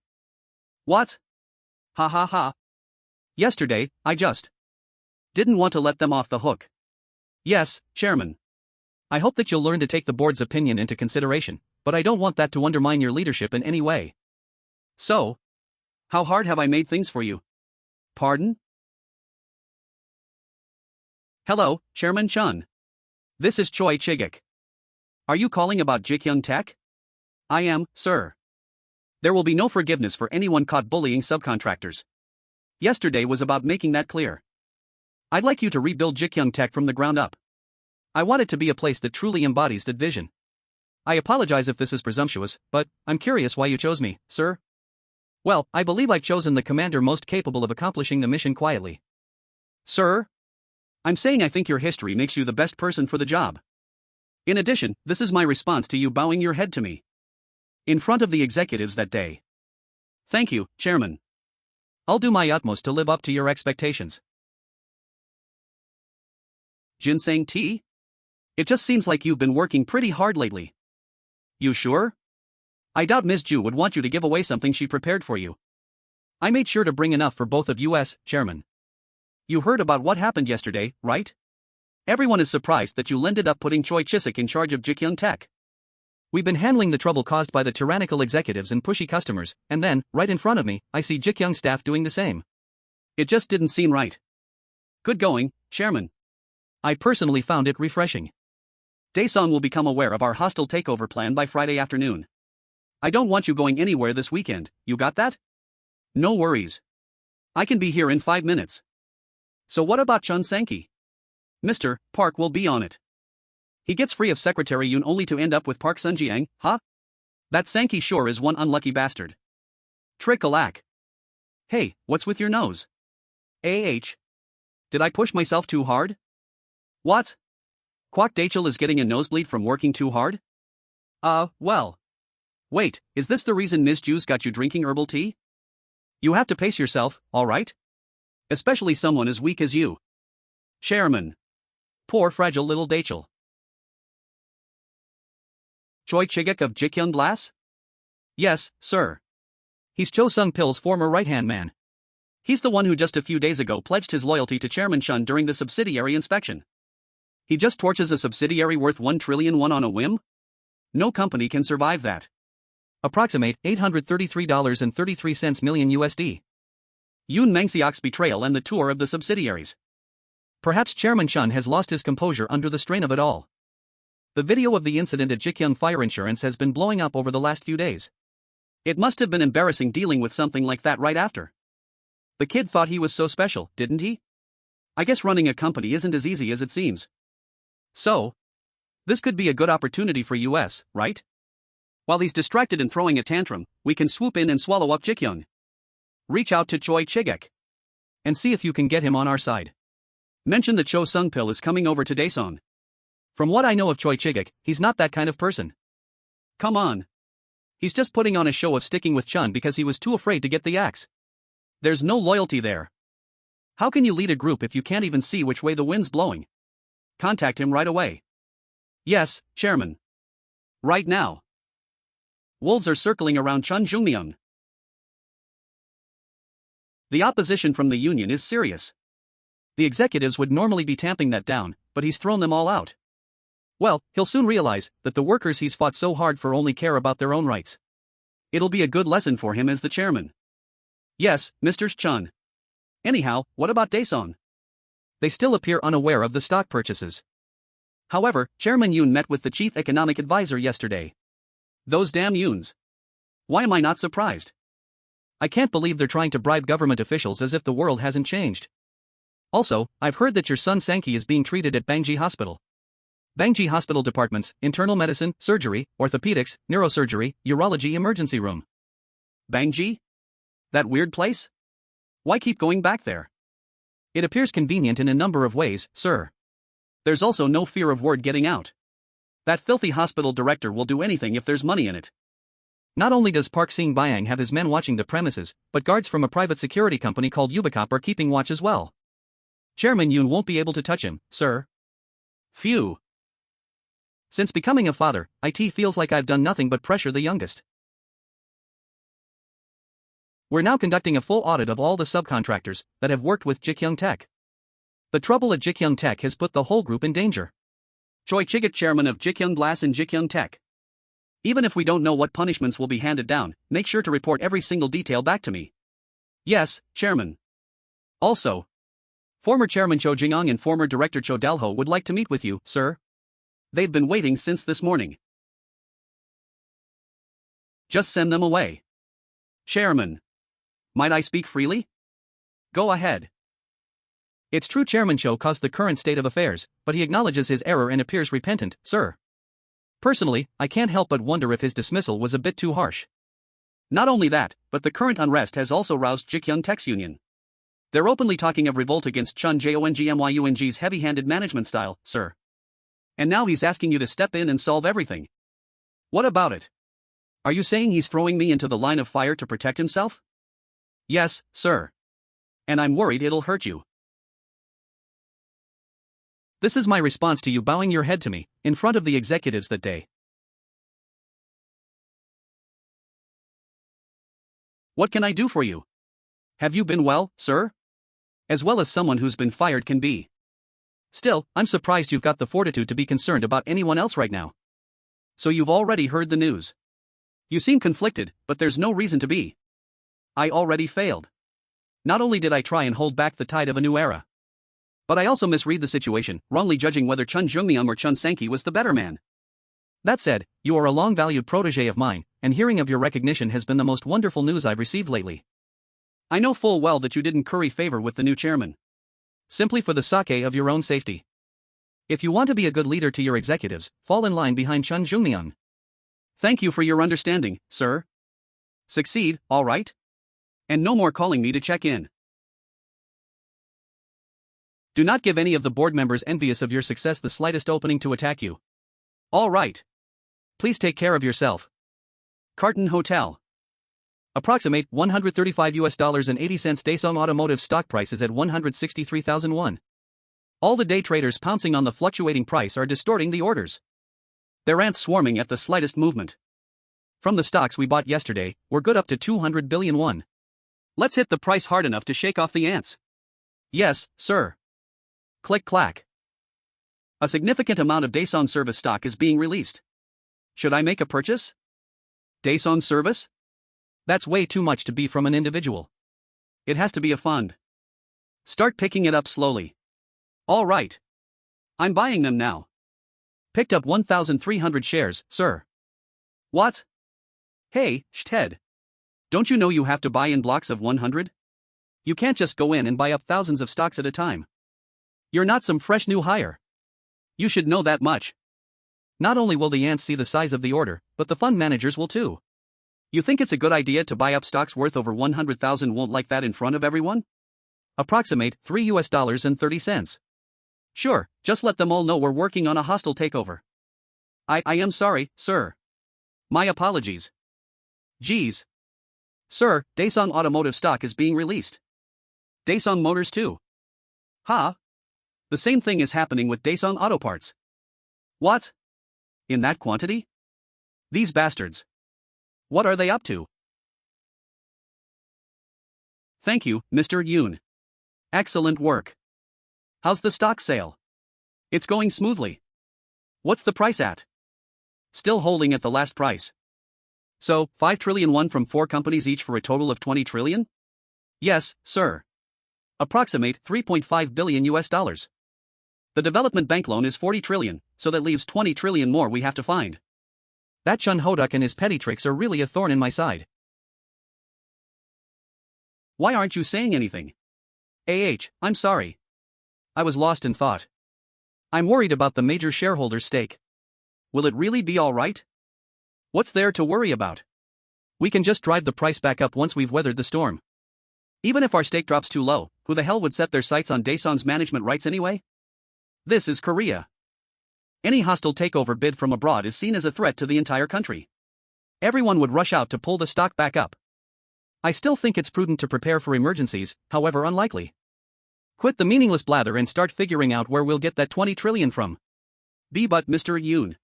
What? Ha ha ha. Yesterday, I just didn't want to let them off the hook. Yes, Chairman. I hope that you'll learn to take the board's opinion into consideration, but I don't want that to undermine your leadership in any way. So, how hard have I made things for you? Pardon? Hello, Chairman Chun. This is Choi Chigik. Are you calling about Ji Gyoung Tech? I am, sir. There will be no forgiveness for anyone caught bullying subcontractors. Yesterday was about making that clear. I'd like you to rebuild Ji Gyoung Tech from the ground up. I want it to be a place that truly embodies that vision. I apologize if this is presumptuous, but I'm curious why you chose me, sir. Well, I believe I've chosen the commander most capable of accomplishing the mission quietly. Sir? I'm saying I think your history makes you the best person for the job. In addition, this is my response to you bowing your head to me in front of the executives that day. Thank you, Chairman. I'll do my utmost to live up to your expectations. Ginseng tea? It just seems like you've been working pretty hard lately. You sure? I doubt Ms. Ju would want you to give away something she prepared for you. I made sure to bring enough for both of you, Chairman. You heard about what happened yesterday, right? Everyone is surprised that you ended up putting Choi Chisik in charge of Ji Gyoung Tech. We've been handling the trouble caused by the tyrannical executives and pushy customers, and then, right in front of me, I see Ji Gyoung staff doing the same. It just didn't seem right. Good going, Chairman. I personally found it refreshing. Daesung will become aware of our hostile takeover plan by Friday afternoon. I don't want you going anywhere this weekend, you got that? No worries. I can be here in 5 minutes. So what about Chun Sankey? Mr. Park will be on it. He gets free of Secretary Yoon only to end up with Park Sun-jiang, huh? That Sankey sure is one unlucky bastard. Trick-a-lack. Hey, what's with your nose? Did I push myself too hard? What? Kwok Dachel is getting a nosebleed from working too hard? Well. Wait, is this the reason Ms. Ju's got you drinking herbal tea? You have to pace yourself, alright? Especially someone as weak as you. Chairman. Poor fragile little Dachel. Choi Chigik of Ji Gyoung Glass? Yes, sir. He's Cho Sung-pil's former right-hand man. He's the one who just a few days ago pledged his loyalty to Chairman Chun during the subsidiary inspection. He just torches a subsidiary worth 1 trillion won on a whim? No company can survive that. Approximate $833.33 million USD. Yoon Mangseok's betrayal and the tour of the subsidiaries. Perhaps Chairman Chun has lost his composure under the strain of it all. The video of the incident at Ji Gyoung Fire Insurance has been blowing up over the last few days. It must have been embarrassing dealing with something like that right after. The kid thought he was so special, didn't he? I guess running a company isn't as easy as it seems. So, this could be a good opportunity for us, right? While he's distracted and throwing a tantrum, we can swoop in and swallow up Ji Gyoung. Reach out to Choi Chigik and see if you can get him on our side. Mention that Cho Sung-pil is coming over to Daesung. From what I know of Choi Chigik, he's not that kind of person. Come on. He's just putting on a show of sticking with Chun because he was too afraid to get the axe. There's no loyalty there. How can you lead a group if you can't even see which way the wind's blowing? Contact him right away. Yes, Chairman. Right now. Wolves are circling around Cheon Joong Myung. The opposition from the union is serious. The executives would normally be tamping that down, but he's thrown them all out. Well, he'll soon realize that the workers he's fought so hard for only care about their own rights. It'll be a good lesson for him as the chairman. Yes, Mr. Chun. Anyhow, what about Daesung? They still appear unaware of the stock purchases. However, Chairman Yoon met with the chief economic advisor yesterday. Those damn Yoons. Why am I not surprised? I can't believe they're trying to bribe government officials as if the world hasn't changed. Also, I've heard that your son Sankey is being treated at Bangji Hospital. Bangji Hospital departments, internal medicine, surgery, orthopedics, neurosurgery, urology emergency room. Bangji? That weird place? Why keep going back there? It appears convenient in a number of ways, sir. There's also no fear of word getting out. That filthy hospital director will do anything if there's money in it. Not only does Park Seung-byang have his men watching the premises, but guards from a private security company called Ubicop are keeping watch as well. Chairman Yoon won't be able to touch him, sir. Phew. Since becoming a father, it feels like I've done nothing but pressure the youngest. We're now conducting a full audit of all the subcontractors that have worked with Ji Gyoung Tech. The trouble at Ji Gyoung Tech has put the whole group in danger. Choi Chigat, chairman of Ji Gyoung Glass and Ji Gyoung Tech. Even if we don't know what punishments will be handed down, make sure to report every single detail back to me. Yes, chairman. Also, former chairman Cho Jin-ong and former director Cho Dal-ho would like to meet with you, sir. They've been waiting since this morning. Just send them away. Chairman. Might I speak freely? Go ahead. It's true Chairman Cho caused the current state of affairs, but he acknowledges his error and appears repentant, sir. Personally, I can't help but wonder if his dismissal was a bit too harsh. Not only that, but the current unrest has also roused Ji Gyoung Tech's union. They're openly talking of revolt against Chun Jong-Myung's heavy-handed management style, sir. And now he's asking you to step in and solve everything. What about it? Are you saying he's throwing me into the line of fire to protect himself? Yes, sir. And I'm worried it'll hurt you. This is my response to you bowing your head to me, in front of the executives that day. What can I do for you? Have you been well, sir? As well as someone who's been fired can be. Still, I'm surprised you've got the fortitude to be concerned about anyone else right now. So you've already heard the news. You seem conflicted, but there's no reason to be. I already failed. Not only did I try and hold back the tide of a new era, but I also misread the situation, wrongly judging whether Cheon Joong Myung or Chun Sang-ki was the better man. That said, you are a long-valued protege of mine, and hearing of your recognition has been the most wonderful news I've received lately. I know full well that you didn't curry favor with the new chairman. Simply for the sake of your own safety. If you want to be a good leader to your executives, fall in line behind Cheon Joong Myung. Thank you for your understanding, sir. Succeed, all right? And no more calling me to check in. Do not give any of the board members envious of your success the slightest opening to attack you. All right. Please take care of yourself. Carton Hotel. Approximate $135.80 Daesung Automotive stock price is at 163,001. All the day traders pouncing on the fluctuating price are distorting the orders. Their ants swarming at the slightest movement. From the stocks we bought yesterday, we're good up to 200 billion won. Let's hit the price hard enough to shake off the ants. Yes, sir. Click clack. A significant amount of Daesung Service stock is being released. Should I make a purchase? Daesung Service? That's way too much to be from an individual. It has to be a fund. Start picking it up slowly. All right. I'm buying them now. Picked up 1,300 shares, sir. What? Hey, Ted. Don't you know you have to buy in blocks of 100? You can't just go in and buy up thousands of stocks at a time. You're not some fresh new hire. You should know that much. Not only will the ants see the size of the order, but the fund managers will too. You think it's a good idea to buy up stocks worth over 100,000 won like that in front of everyone? Approximate $3.30. Sure, just let them all know we're working on a hostile takeover. I am sorry, sir. My apologies. Geez. Sir, Daesung Automotive stock is being released. Daesung Motors too. Huh? The same thing is happening with Daesung Auto Parts. What? In that quantity? These bastards. What are they up to? Thank you, Mr. Yoon. Excellent work. How's the stock sale? It's going smoothly. What's the price at? Still holding at the last price. So, 5 trillion won from 4 companies each for a total of 20 trillion? Yes, sir. Approximate $3.5 billion. The development bank loan is 40 trillion, so that leaves 20 trillion more we have to find. That Chun Ho-duk and his petty tricks are really a thorn in my side. Why aren't you saying anything? I'm sorry. I was lost in thought. I'm worried about the major shareholder's stake. Will it really be all right? What's there to worry about? We can just drive the price back up once we've weathered the storm. Even if our stake drops too low, who the hell would set their sights on Daesung's management rights anyway? This is Korea. Any hostile takeover bid from abroad is seen as a threat to the entire country. Everyone would rush out to pull the stock back up. I still think it's prudent to prepare for emergencies, however unlikely. Quit the meaningless blather and start figuring out where we'll get that 20 trillion from. But Mr. Yoon,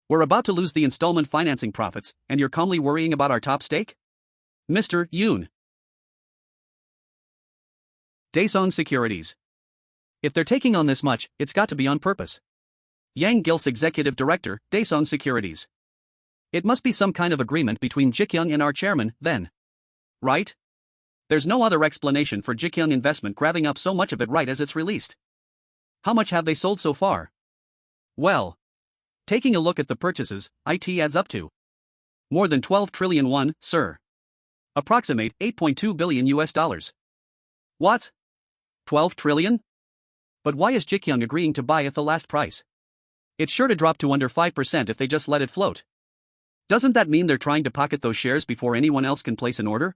we're about to lose the installment financing profits, and you're calmly worrying about our top stake? Mr. Yoon. Daesung Securities. If they're taking on this much, it's got to be on purpose. Yang Gil's executive director, Daesung Securities. It must be some kind of agreement between Ji Gyoung and our chairman, then. Right? There's no other explanation for Ji Gyoung Investment grabbing up so much of it right as it's released. How much have they sold so far? Well, taking a look at the purchases, it adds up to more than 12 trillion won, sir. Approximate $8.2 billion US dollars. What? 12 trillion? But why is Ji Gyoung agreeing to buy at the last price? It's sure to drop to under 5% if they just let it float. Doesn't that mean they're trying to pocket those shares before anyone else can place an order?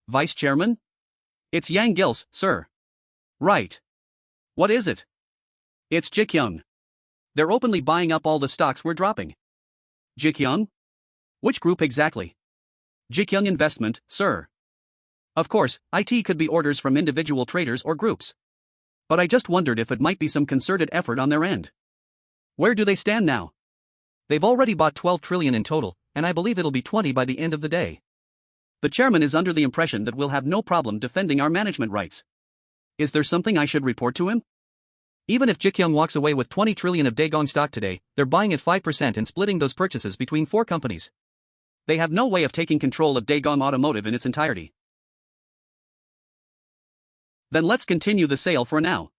Vice Chairman? It's Yang Gils, sir. Right. What is it? It's Ji Gyoung. They're openly buying up all the stocks we're dropping. Ji Gyoung? Which group exactly? Ji Gyoung Investment, sir. Of course, it could be orders from individual traders or groups. But I just wondered if it might be some concerted effort on their end. Where do they stand now? They've already bought 12 trillion in total, and I believe it'll be 20 by the end of the day. The chairman is under the impression that we'll have no problem defending our management rights. Is there something I should report to him? Even if Ji Gyoung walks away with 20 trillion of Daegong stock today, they're buying at 5% and splitting those purchases between 4 companies. They have no way of taking control of Daegong Automotive in its entirety. Then let's continue the sale for now.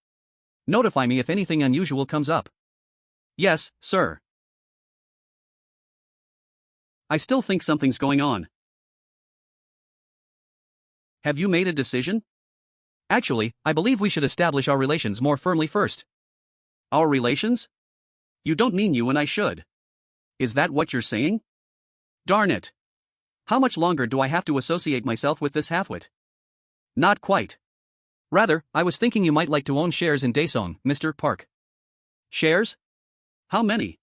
Notify me if anything unusual comes up. Yes, sir. I still think something's going on. Have you made a decision? Actually, I believe we should establish our relations more firmly first. Our relations? You don't mean you and I should. Is that what you're saying? Darn it. How much longer do I have to associate myself with this halfwit? Not quite. Rather, I was thinking you might like to own shares in Daesung, Mr. Park. Shares? How many?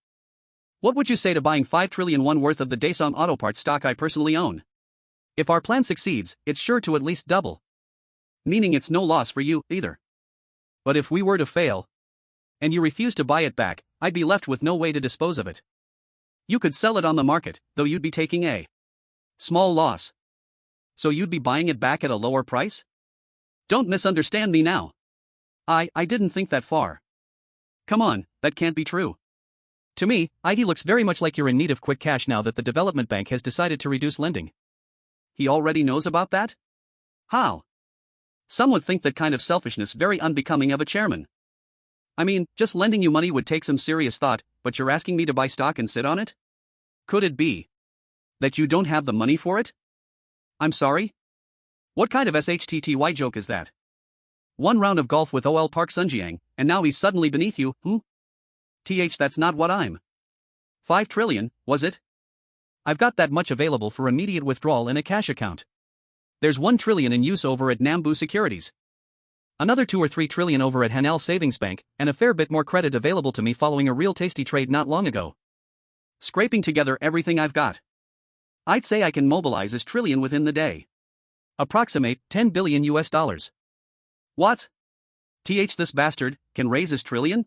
What would you say to buying 5 trillion won worth of the Daesung Auto Parts stock I personally own? If our plan succeeds, it's sure to at least double. Meaning it's no loss for you, either. But if we were to fail, and you refuse to buy it back, I'd be left with no way to dispose of it. You could sell it on the market, though you'd be taking a small loss. So you'd be buying it back at a lower price? Don't misunderstand me now. I didn't think that far. Come on, that can't be true. To me, it looks very much like you're in need of quick cash now that the development bank has decided to reduce lending. He already knows about that? How? Some would think that kind of selfishness very unbecoming of a chairman. I mean, just lending you money would take some serious thought, but you're asking me to buy stock and sit on it? Could it be that you don't have the money for it? I'm sorry? What kind of SHTTY joke is that? One round of golf with OL Park Sunjiang, and now he's suddenly beneath you, that's not what I'm. 5 trillion, was it? I've got that much available for immediate withdrawal in a cash account. There's 1 trillion in use over at Nambu Securities. Another 2 or 3 trillion over at Hanal Savings Bank, and a fair bit more credit available to me following a real tasty trade not long ago. Scraping together everything I've got, I'd say I can mobilize this trillion within the day. Approximate 10 billion US dollars. What? This bastard can raise his trillion?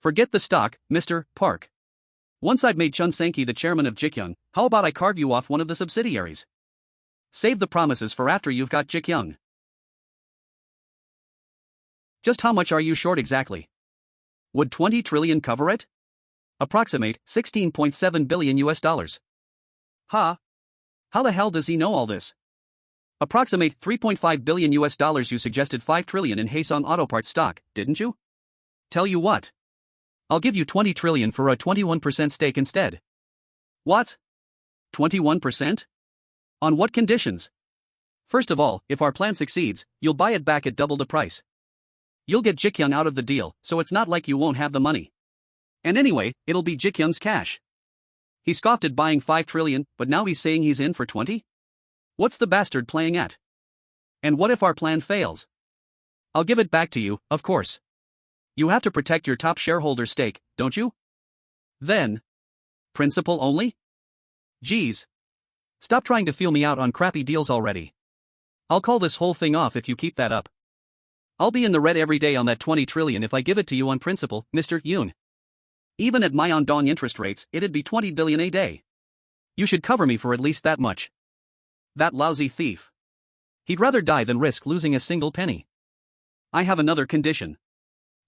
Forget the stock, Mr. Park. Once I've made Chun Sankey the chairman of Ji Gyoung, how about I carve you off one of the subsidiaries? Save the promises for after you've got Ji Gyoung. Just how much are you short exactly? Would 20 trillion cover it? Approximate 16.7 billion US dollars. Ha! How the hell does he know all this? Approximate 3.5 billion US dollars. You suggested 5 trillion in Haesung Auto Parts stock, didn't you? Tell you what. I'll give you 20 trillion for a 21% stake instead. What? 21%? On what conditions? First of all, if our plan succeeds, you'll buy it back at double the price. You'll get Ji Gyoung out of the deal, so it's not like you won't have the money. And anyway, it'll be Ji Gyoung's cash. He scoffed at buying 5 trillion, but now he's saying he's in for 20? What's the bastard playing at? And what if our plan fails? I'll give it back to you, of course. You have to protect your top shareholder's stake, don't you? Then. Principal only? Geez. Stop trying to feel me out on crappy deals already. I'll call this whole thing off if you keep that up. I'll be in the red every day on that 20 trillion if I give it to you on principle, Mr. Yoon. Even at my on-dong interest rates, it'd be 20 billion a day. You should cover me for at least that much. That lousy thief. He'd rather die than risk losing a single penny. I have another condition.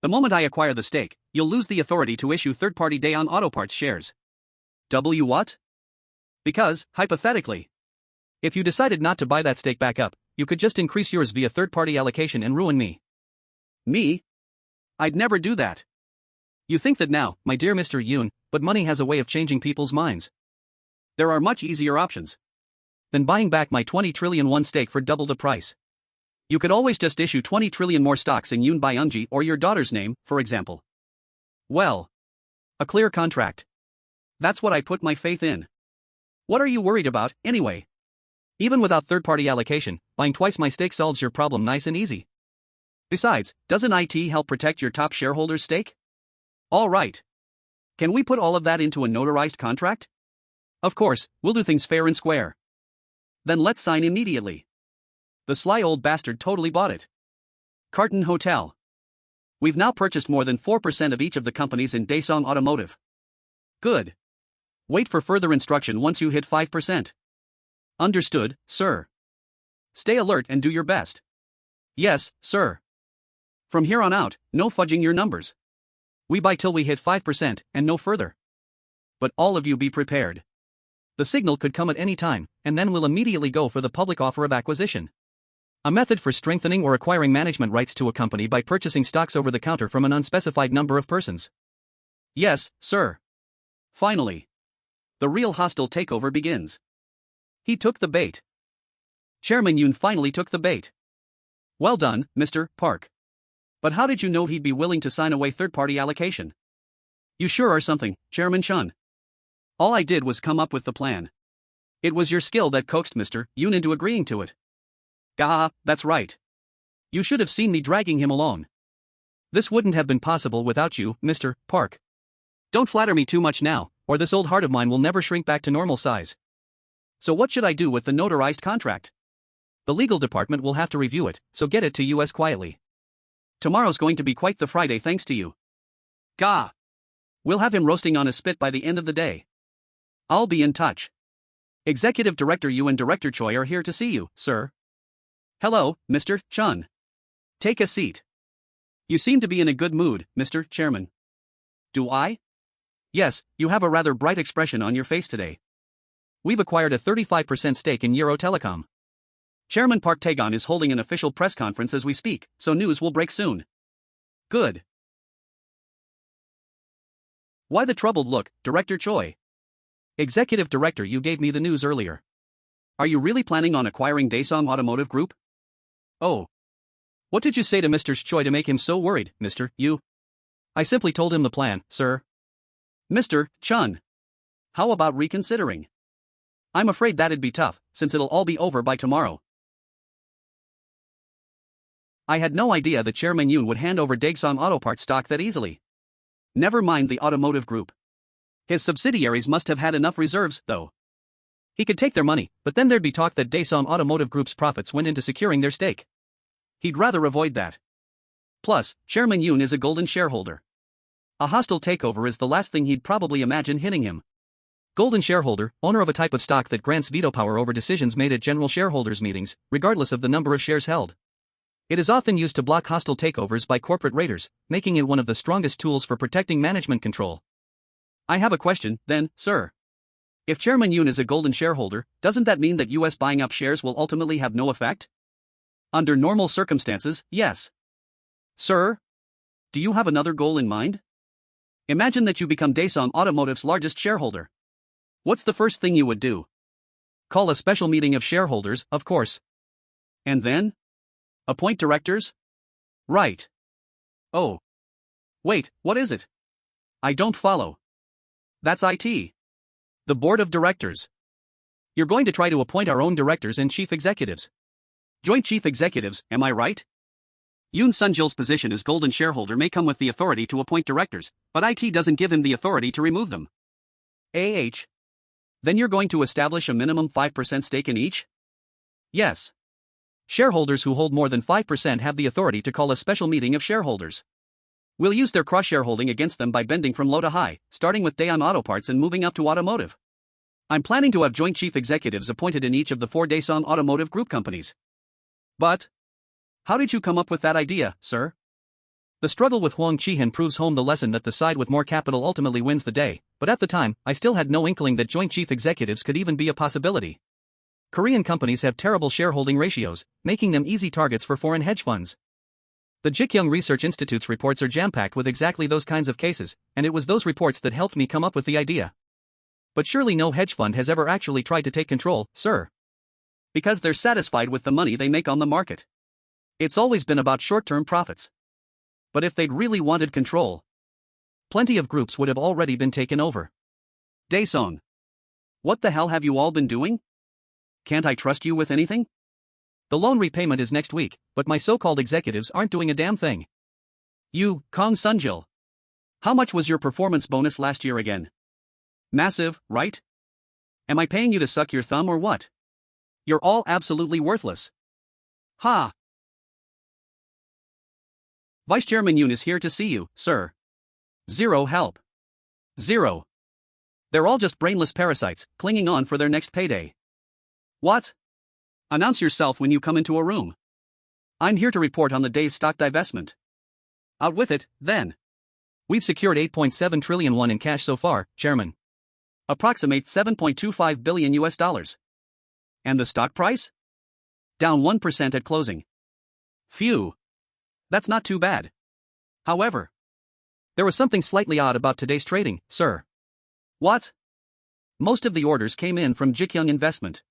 The moment I acquire the stake, you'll lose the authority to issue third-party Daeon Auto Parts shares. What? Because, hypothetically, if you decided not to buy that stake back up, you could just increase yours via third-party allocation and ruin me. Me? I'd never do that. You think that now, my dear Mr. Yoon, but money has a way of changing people's minds. There are much easier options than buying back my 20 trillion won stake for double the price. You could always just issue 20 trillion more stocks in Yoon by Unji or your daughter's name, for example. Well, a clear contract. That's what I put my faith in. What are you worried about, anyway? Even without third-party allocation, buying twice my stake solves your problem nice and easy. Besides, doesn't IT help protect your top shareholder's stake? All right. Can we put all of that into a notarized contract? Of course, we'll do things fair and square. Then let's sign immediately. The sly old bastard totally bought it. Carton Hotel. We've now purchased more than 4% of each of the companies in Daesung Automotive. Good. Wait for further instruction once you hit 5%. Understood, sir. Stay alert and do your best. Yes, sir. From here on out, no fudging your numbers. We buy till we hit 5% and no further. But all of you be prepared. The signal could come at any time, and then we'll immediately go for the public offer of acquisition. A method for strengthening or acquiring management rights to a company by purchasing stocks over the counter from an unspecified number of persons. Yes, sir. Finally. The real hostile takeover begins. He took the bait. Chairman Yoon finally took the bait. Well done, Mr. Park. But how did you know he'd be willing to sign away third-party allocation? You sure are something, Chairman Chun. All I did was come up with the plan. It was your skill that coaxed Mr. Yoon into agreeing to it. Gah, that's right. You should have seen me dragging him along. This wouldn't have been possible without you, Mr. Park. Don't flatter me too much now, or this old heart of mine will never shrink back to normal size. So what should I do with the notarized contract? The legal department will have to review it, so get it to US quietly. Tomorrow's going to be quite the Friday thanks to you. Gah! We'll have him roasting on a spit by the end of the day. I'll be in touch. Executive Director Yu and Director Choi are here to see you, sir. Hello, Mr. Chun. Take a seat. You seem to be in a good mood, Mr. Chairman. Do I? Yes, you have a rather bright expression on your face today. We've acquired a 35% stake in Euro Telecom. Chairman Park Taegon is holding an official press conference as we speak, so news will break soon. Good. Why the troubled look, Director Choi? Executive Director, you gave me the news earlier. Are you really planning on acquiring Daesung Automotive Group? Oh. What did you say to Mr. Choi to make him so worried, Mr. Yu? I simply told him the plan, sir. Mr. Chun. How about reconsidering? I'm afraid that'd be tough, since it'll all be over by tomorrow. I had no idea that Chairman Yoon would hand over Daesung Auto Parts stock that easily. Never mind the automotive group. His subsidiaries must have had enough reserves, though. He could take their money, but then there'd be talk that Daesung Automotive Group's profits went into securing their stake. He'd rather avoid that. Plus, Chairman Yoon is a golden shareholder. A hostile takeover is the last thing he'd probably imagine hitting him. Golden shareholder, owner of a type of stock that grants veto power over decisions made at general shareholders' meetings, regardless of the number of shares held. It is often used to block hostile takeovers by corporate raiders, making it one of the strongest tools for protecting management control. I have a question, then, sir. If Chairman Yoon is a golden shareholder, doesn't that mean that US buying up shares will ultimately have no effect? Under normal circumstances, yes. Sir? Do you have another goal in mind? Imagine that you become Daesung Automotive's largest shareholder. What's the first thing you would do? Call a special meeting of shareholders, of course. And then? Appoint directors? Right. Oh. Wait, what is it? I don't follow. That's IT. The board of directors. You're going to try to appoint our own directors and chief executives. Joint chief executives, am I right? Yoon Sung-jil's position as golden shareholder may come with the authority to appoint directors, but IT doesn't give him the authority to remove them. Then you're going to establish a minimum 5% stake in each? Yes. Shareholders who hold more than 5% have the authority to call a special meeting of shareholders. We'll use their cross-shareholding against them by bending from low to high, starting with Daeon Auto Parts and moving up to automotive. I'm planning to have joint chief executives appointed in each of the 4 Daesung Automotive Group companies. But how did you come up with that idea, sir? The struggle with Hwang Chi-hin proves home the lesson that the side with more capital ultimately wins the day, but at the time, I still had no inkling that joint chief executives could even be a possibility. Korean companies have terrible shareholding ratios, making them easy targets for foreign hedge funds. The Ji Gyoung Research Institute's reports are jam-packed with exactly those kinds of cases, and it was those reports that helped me come up with the idea. But surely no hedge fund has ever actually tried to take control, sir. Because they're satisfied with the money they make on the market. It's always been about short-term profits. But if they'd really wanted control, plenty of groups would have already been taken over. Daesung. What the hell have you all been doing? Can't I trust you with anything? The loan repayment is next week, but my so-called executives aren't doing a damn thing. You, Kang Sun-jil. How much was your performance bonus last year again? Massive, right? Am I paying you to suck your thumb or what? You're all absolutely worthless. Ha! Vice Chairman Yoon is here to see you, sir. Zero help. Zero. They're all just brainless parasites, clinging on for their next payday. What? Announce yourself when you come into a room. I'm here to report on the day's stock divestment. Out with it, then. We've secured 8.7 trillion won in cash so far, Chairman. Approximate $7.25 billion US. And the stock price? Down 1% at closing. Phew. That's not too bad. However, there was something slightly odd about today's trading, sir. What? Most of the orders came in from Ji Gyoung Investment.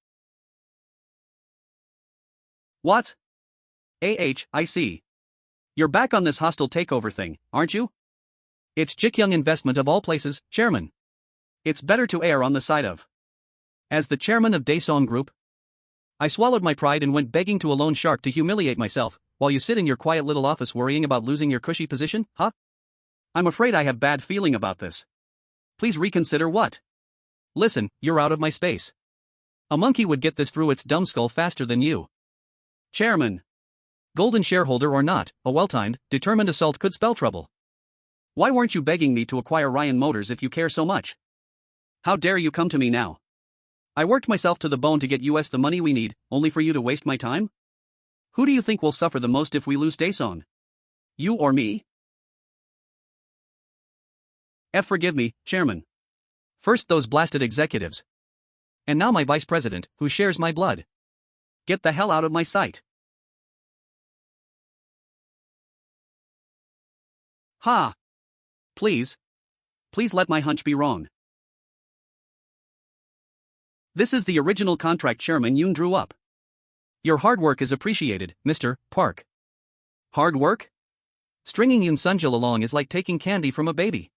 What? I see. You're back on this hostile takeover thing, aren't you? It's Ji Gyoung Investment of all places, Chairman. It's better to err on the side of. As the chairman of Daesung Group, I swallowed my pride and went begging to a loan shark to humiliate myself, while you sit in your quiet little office worrying about losing your cushy position, huh? I'm afraid I have bad feeling about this. Please reconsider what? Listen, you're out of my space. A monkey would get this through its dumb skull faster than you. Chairman. Golden shareholder or not, a well-timed, determined assault could spell trouble. Why weren't you begging me to acquire Ryan Motors if you care so much? How dare you come to me now? I worked myself to the bone to get us the money we need, only for you to waste my time? Who do you think will suffer the most if we lose Daesung? You or me? Forgive me, Chairman. First those blasted executives. And now my vice president, who shares my blood. Get the hell out of my sight. Ha! Please. Please let my hunch be wrong. This is the original contract Chairman Yoon drew up. Your hard work is appreciated, Mr. Park. Hard work? Stringing Yoon Sung-jil along is like taking candy from a baby.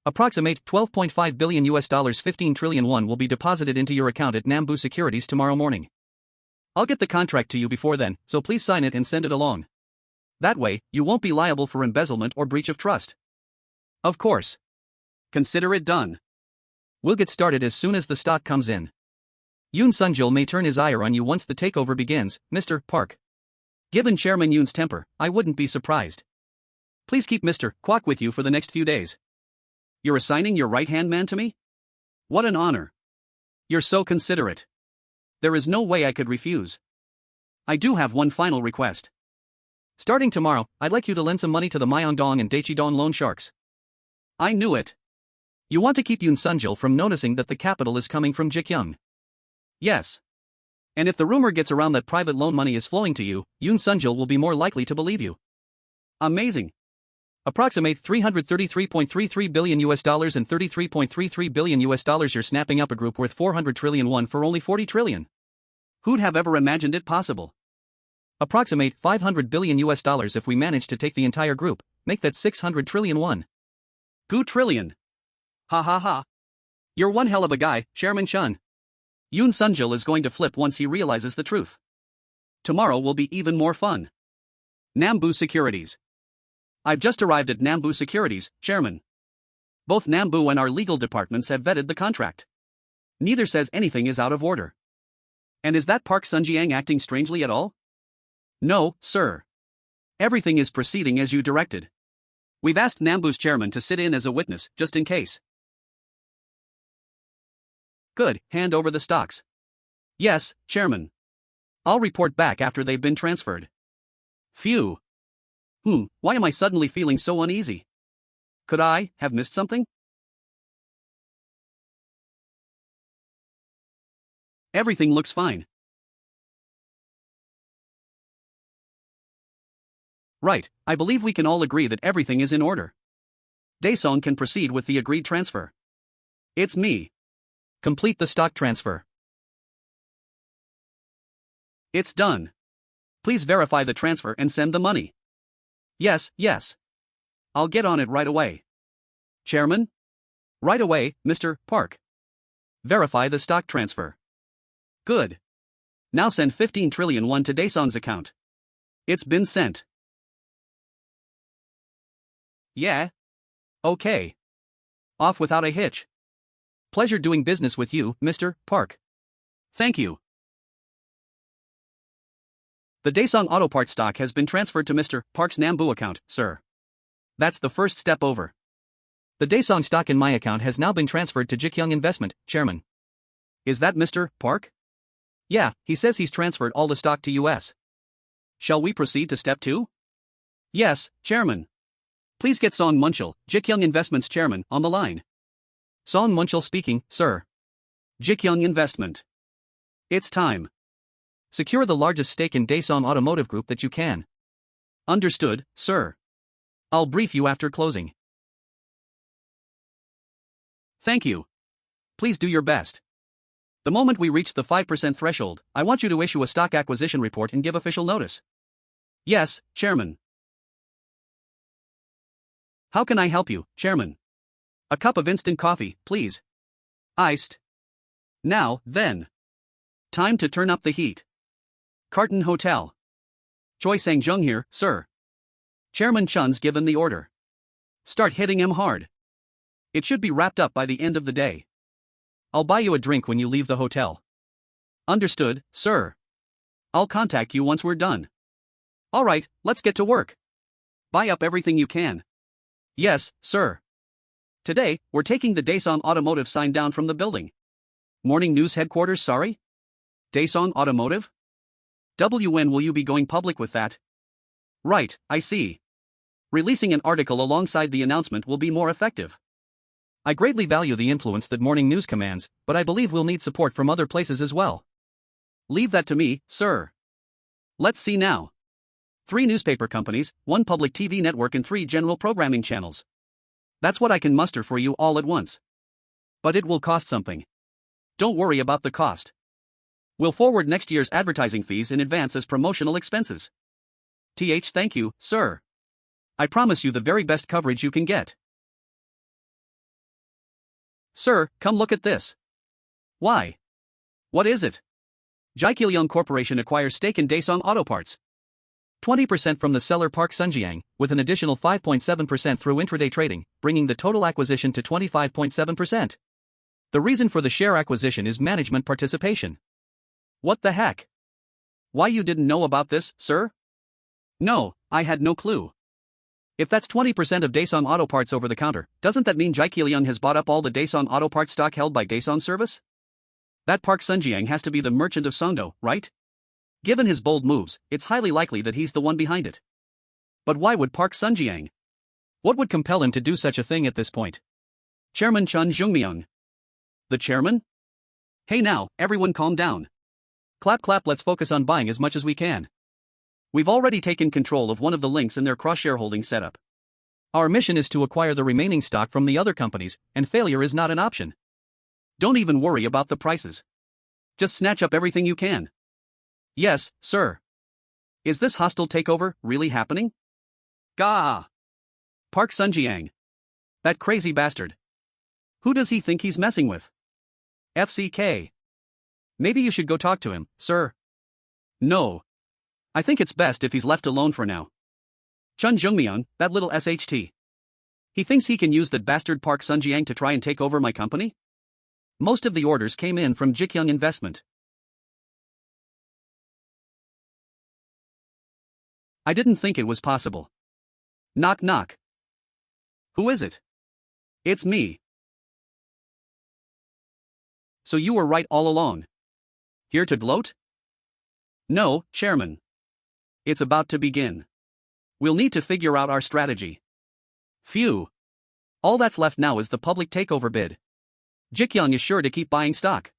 Approximate $12.5 billion US, 15 trillion won will be deposited into your account at Nambu Securities tomorrow morning. I'll get the contract to you before then, so please sign it and send it along. That way, you won't be liable for embezzlement or breach of trust. Of course. Consider it done. We'll get started as soon as the stock comes in. Yoon Sung-jil may turn his ire on you once the takeover begins, Mr. Park. Given Chairman Yoon's temper, I wouldn't be surprised. Please keep Mr. Kwok with you for the next few days. You're assigning your right-hand man to me? What an honor. You're so considerate. There is no way I could refuse. I do have one final request. Starting tomorrow, I'd like you to lend some money to the Myeongdong and Daechidong loan sharks. I knew it. You want to keep Yoon Sung-jil from noticing that the capital is coming from Ji Gyoung. Yes. And if the rumor gets around that private loan money is flowing to you, Yoon Sung-jil will be more likely to believe you. Amazing. Approximate $333.33 billion US and $33.33 billion US. You're snapping up a group worth 400 trillion won for only 40 trillion. Who'd have ever imagined it possible? Approximate 500 billion US if we manage to take the entire group, make that 600 trillion won. Goo trillion. Ha ha ha. You're one hell of a guy, Chairman Chun. Yoon Sung-jil is going to flip once he realizes the truth. Tomorrow will be even more fun. Nambu Securities. I've just arrived at Nambu Securities, Chairman. Both Nambu and our legal departments have vetted the contract. Neither says anything is out of order. And is that Park Sun-jiang acting strangely at all? No, sir. Everything is proceeding as you directed. We've asked Nambu's chairman to sit in as a witness, just in case. Good, hand over the stocks. Yes, Chairman. I'll report back after they've been transferred. Phew. Why am I suddenly feeling so uneasy? Could I have missed something? Everything looks fine. Right, I believe we can all agree that everything is in order. Daesung can proceed with the agreed transfer. It's me. Complete the stock transfer. It's done. Please verify the transfer and send the money. Yes. I'll get on it right away. Chairman? Right away, Mr. Park. Verify the stock transfer. Good. Now send 15 trillion won to Daesung's account. It's been sent. Yeah? Okay. Off without a hitch. Pleasure doing business with you, Mr. Park. Thank you. The Daesung Auto Parts stock has been transferred to Mr. Park's Nambu account, sir. That's the first step over. The Daesung stock in my account has now been transferred to Ji Gyoung Investment, Chairman. Is that Mr. Park? Yeah, he says he's transferred all the stock to US. Shall we proceed to step 2? Yes, Chairman. Please get Seong Munchul, Ji Gyoung Investment's chairman, on the line. Seong Munchul speaking, sir. Ji Gyoung Investment. It's time. Secure the largest stake in Daesung Automotive Group that you can. Understood, sir. I'll brief you after closing. Thank you. Please do your best. The moment we reach the 5% threshold, I want you to issue a stock acquisition report and give official notice. Yes, Chairman. How can I help you, Chairman? A cup of instant coffee, please. Iced. Now, then. Time to turn up the heat. Carton Hotel. Choi Sang-jung here, sir. Chairman Chun's given the order. Start hitting him hard. It should be wrapped up by the end of the day. I'll buy you a drink when you leave the hotel. Understood, sir. I'll contact you once we're done. All right, let's get to work. Buy up everything you can. Yes, sir. Today, we're taking the Daesung Automotive sign down from the building. Morning News Headquarters, sorry? Daesung Automotive? When will you be going public with that? Right, I see. Releasing an article alongside the announcement will be more effective. I greatly value the influence that Morning News commands, but I believe we'll need support from other places as well. Leave that to me, sir. Let's see now. 3 newspaper companies, 1 public TV network and 3 general programming channels. That's what I can muster for you all at once. But it will cost something. Don't worry about the cost. We'll forward next year's advertising fees in advance as promotional expenses. Thank you, sir. I promise you the very best coverage you can get. Sir, come look at this. Why? What is it? Ji Gyoung Corporation acquires stake in Daesung Auto Parts. 20% from the seller Park Sun-jiang, with an additional 5.7% through intraday trading, bringing the total acquisition to 25.7%. The reason for the share acquisition is management participation. What the heck? Why you didn't know about this, sir? No, I had no clue. If that's 20% of Daesung Auto Parts over the counter, doesn't that mean Ji Gyoung has bought up all the Daesung Auto Parts stock held by Daesung Service? That Park Sun-jiang has to be the merchant of Songdo, right? Given his bold moves, it's highly likely that he's the one behind it. But why would Park Sun-jiang? What would compel him to do such a thing at this point? Chairman Cheon Joong Myung. The chairman? Hey now, everyone calm down. Clap, let's focus on buying as much as we can. We've already taken control of one of the links in their cross-shareholding setup. Our mission is to acquire the remaining stock from the other companies, and failure is not an option. Don't even worry about the prices. Just snatch up everything you can. Yes, sir. Is this hostile takeover really happening? Gah! Park Sun-jiang. That crazy bastard. Who does he think he's messing with? FCK. Maybe you should go talk to him, sir. No. I think it's best if he's left alone for now. Cheon Joong Myung, that little SHT. He thinks he can use that bastard Park Sun-jiang to try and take over my company? Most of the orders came in from Ji Gyoung Investment. I didn't think it was possible. Knock knock. Who is it? It's me. So you were right all along. Here to gloat? No, Chairman. It's about to begin. We'll need to figure out our strategy. Phew. All that's left now is the public takeover bid. Ji Gyoung is sure to keep buying stock.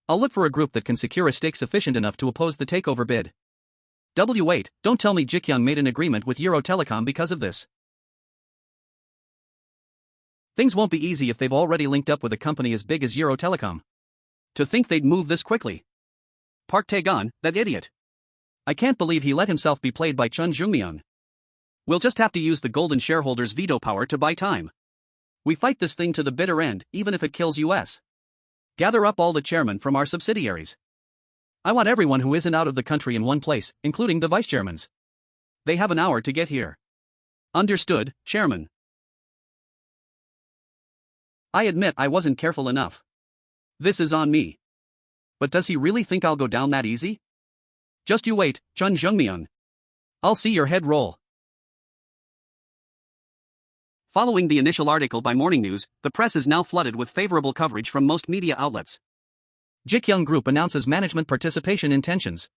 I'll look for a group that can secure a stake sufficient enough to oppose the takeover bid. Wait, don't tell me Ji Gyoung made an agreement with Euro Telecom because of this. Things won't be easy if they've already linked up with a company as big as Euro Telecom. To think they'd move this quickly. Park Tae-gon, that idiot. I can't believe he let himself be played by Cheon Joong Myung. We'll just have to use the golden shareholders' veto power to buy time. We fight this thing to the bitter end, even if it kills us. Gather up all the chairmen from our subsidiaries. I want everyone who isn't out of the country in one place, including the vice-chairmans. They have an hour to get here. Understood, Chairman. I admit I wasn't careful enough. This is on me. But does he really think I'll go down that easy? Just you wait, Cheon Joong Myung. I'll see your head roll. Following the initial article by Morning News, the press is now flooded with favorable coverage from most media outlets. Ji Gyoung Group announces management participation intentions.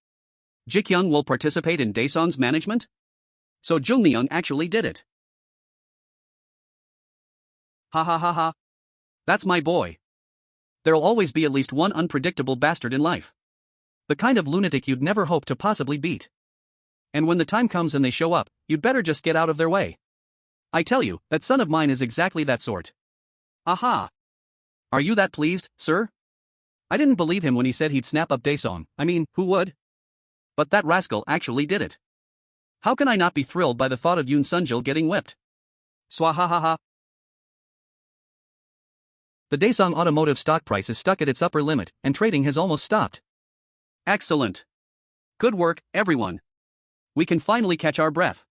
Ji Gyoung will participate in Daesung's management? So Joong Myung actually did it. Ha ha ha ha. That's my boy. There'll always be at least one unpredictable bastard in life. The kind of lunatic you'd never hope to possibly beat. And when the time comes and they show up, you'd better just get out of their way. I tell you, that son of mine is exactly that sort. Aha! Are you that pleased, sir? I didn't believe him when he said he'd snap up Daesung, I mean, who would? But that rascal actually did it. How can I not be thrilled by the thought of Yoon Sung-jil getting whipped? Swahahaha. The Daesung Automotive stock price is stuck at its upper limit, and trading has almost stopped. Excellent. Good work, everyone. We can finally catch our breath.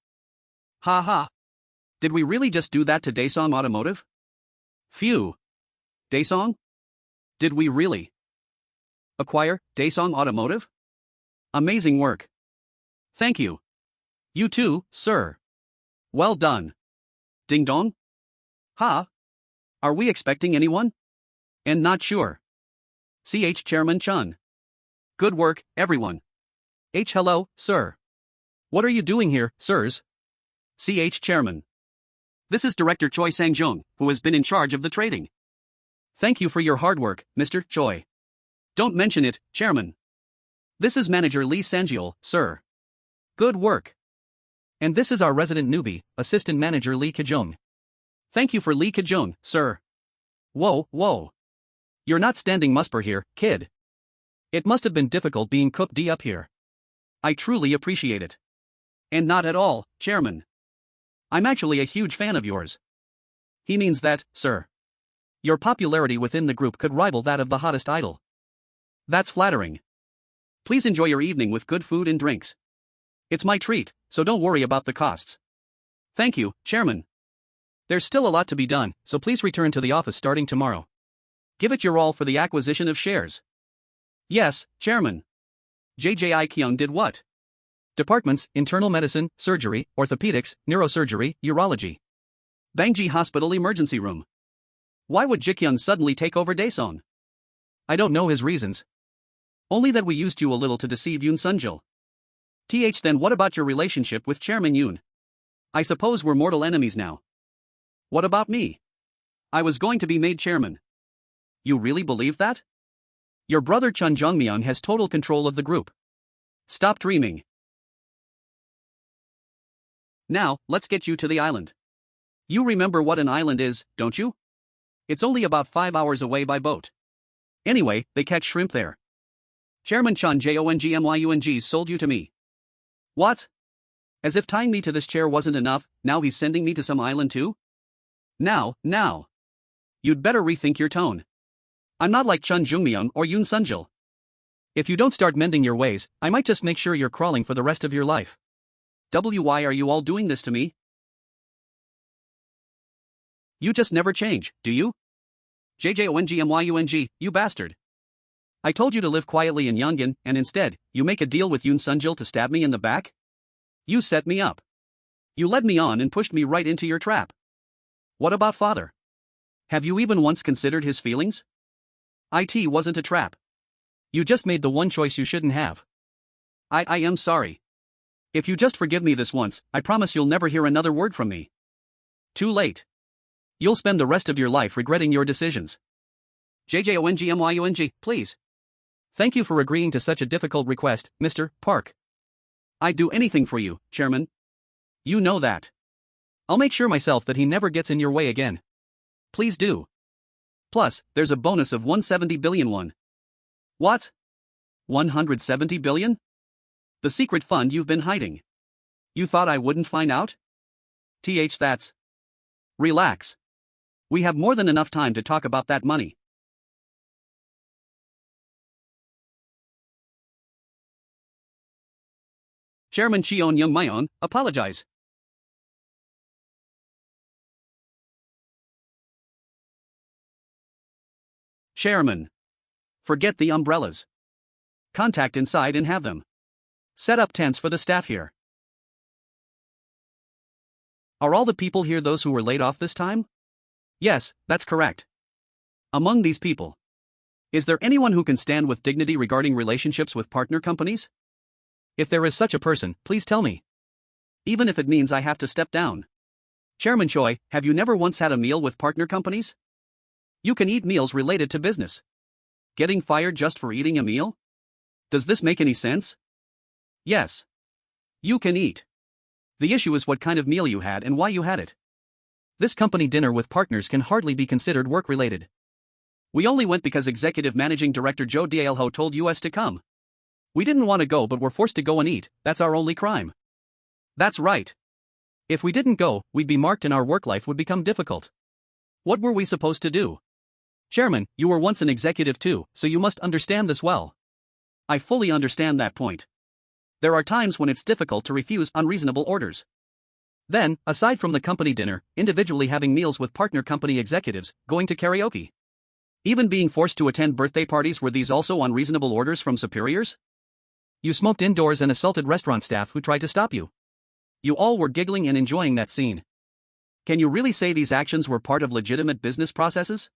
Ha ha. Did we really just do that to Daesung Automotive? Phew. Daesung? Did we really acquire Daesung Automotive? Amazing work. Thank you. You too, sir. Well done. Ding dong? Ha? Are we expecting anyone? And not sure. Chairman Chun. Good work, everyone. Hello, sir. What are you doing here, sirs? Chairman. This is Director Choi Sang-jung, who has been in charge of the trading. Thank you for your hard work, Mr. Choi. Don't mention it, Chairman. This is Manager Lee Sanjiol, sir. Good work. And this is our resident newbie, Assistant Manager Lee Kajung. Thank you for Lee Kajung, sir. Whoa. You're not standing musper here, kid. It must have been difficult being cooked D up here. I truly appreciate it. And not at all, Chairman. I'm actually a huge fan of yours. He means that, sir. Your popularity within the group could rival that of the hottest idol. That's flattering. Please enjoy your evening with good food and drinks. It's my treat, so don't worry about the costs. Thank you, Chairman. There's still a lot to be done, so please return to the office starting tomorrow. Give it your all for the acquisition of shares. Yes, Chairman. JJI Kyung did what? Departments, internal medicine, surgery, orthopedics, neurosurgery, urology. Bangji Hospital emergency room. Why would Ji Gyoung suddenly take over Daesung? I don't know his reasons. Only that we used you a little to deceive Yoon Sung-jil. Then what about your relationship with Chairman Yoon? I suppose we're mortal enemies now. What about me? I was going to be made chairman. You really believe that? Your brother Cheon Joong Myung has total control of the group. Stop dreaming. Now, let's get you to the island. You remember what an island is, don't you? It's only about 5 hours away by boat. Anyway, they catch shrimp there. Chairman Chun Jongmyung sold you to me. What? As if tying me to this chair wasn't enough, now he's sending me to some island too? Now. You'd better rethink your tone. I'm not like Cheon Joong Myung or Yoon Sung-jil. If you don't start mending your ways, I might just make sure you're crawling for the rest of your life. Why are you all doing this to me? You just never change, do you? JJONGMYUNG, you bastard. I told you to live quietly in Yongin, and instead, you make a deal with Yoon Sunjil to stab me in the back? You set me up. You led me on and pushed me right into your trap. What about father? Have you even once considered his feelings? It wasn't a trap. You just made the one choice you shouldn't have. I am sorry. If you just forgive me this once, I promise you'll never hear another word from me. Too late. You'll spend the rest of your life regretting your decisions. JJONGMYUNG, please. Thank you for agreeing to such a difficult request, Mr. Park. I'd do anything for you, Chairman. You know that. I'll make sure myself that he never gets in your way again. Please do. Plus, there's a bonus of 170 billion won. What? 170 billion? The secret fund you've been hiding. You thought I wouldn't find out? That's. Relax. We have more than enough time to talk about that money. Chairman Cheon Joong Myung, apologize. Chairman. Forget the umbrellas. Contact inside and have them. Set up tents for the staff here. Are all the people here those who were laid off this time? Yes, that's correct. Among these people, is there anyone who can stand with dignity regarding relationships with partner companies? If there is such a person, please tell me. Even if it means I have to step down. Chairman Choi, have you never once had a meal with partner companies? You can eat meals related to business. Getting fired just for eating a meal? Does this make any sense? Yes. You can eat. The issue is what kind of meal you had and why you had it. This company dinner with partners can hardly be considered work-related. We only went because Executive Managing Director Jo Dae-ho told us to come. We didn't want to go but were forced to go and eat, that's our only crime. That's right. If we didn't go, we'd be marked and our work life would become difficult. What were we supposed to do? Chairman, you were once an executive too, so you must understand this well. I fully understand that point. There are times when it's difficult to refuse unreasonable orders. Then, aside from the company dinner, individually having meals with partner company executives, going to karaoke, even being forced to attend birthday parties, were these also unreasonable orders from superiors? You smoked indoors and assaulted restaurant staff who tried to stop you. You all were giggling and enjoying that scene. Can you really say these actions were part of legitimate business processes?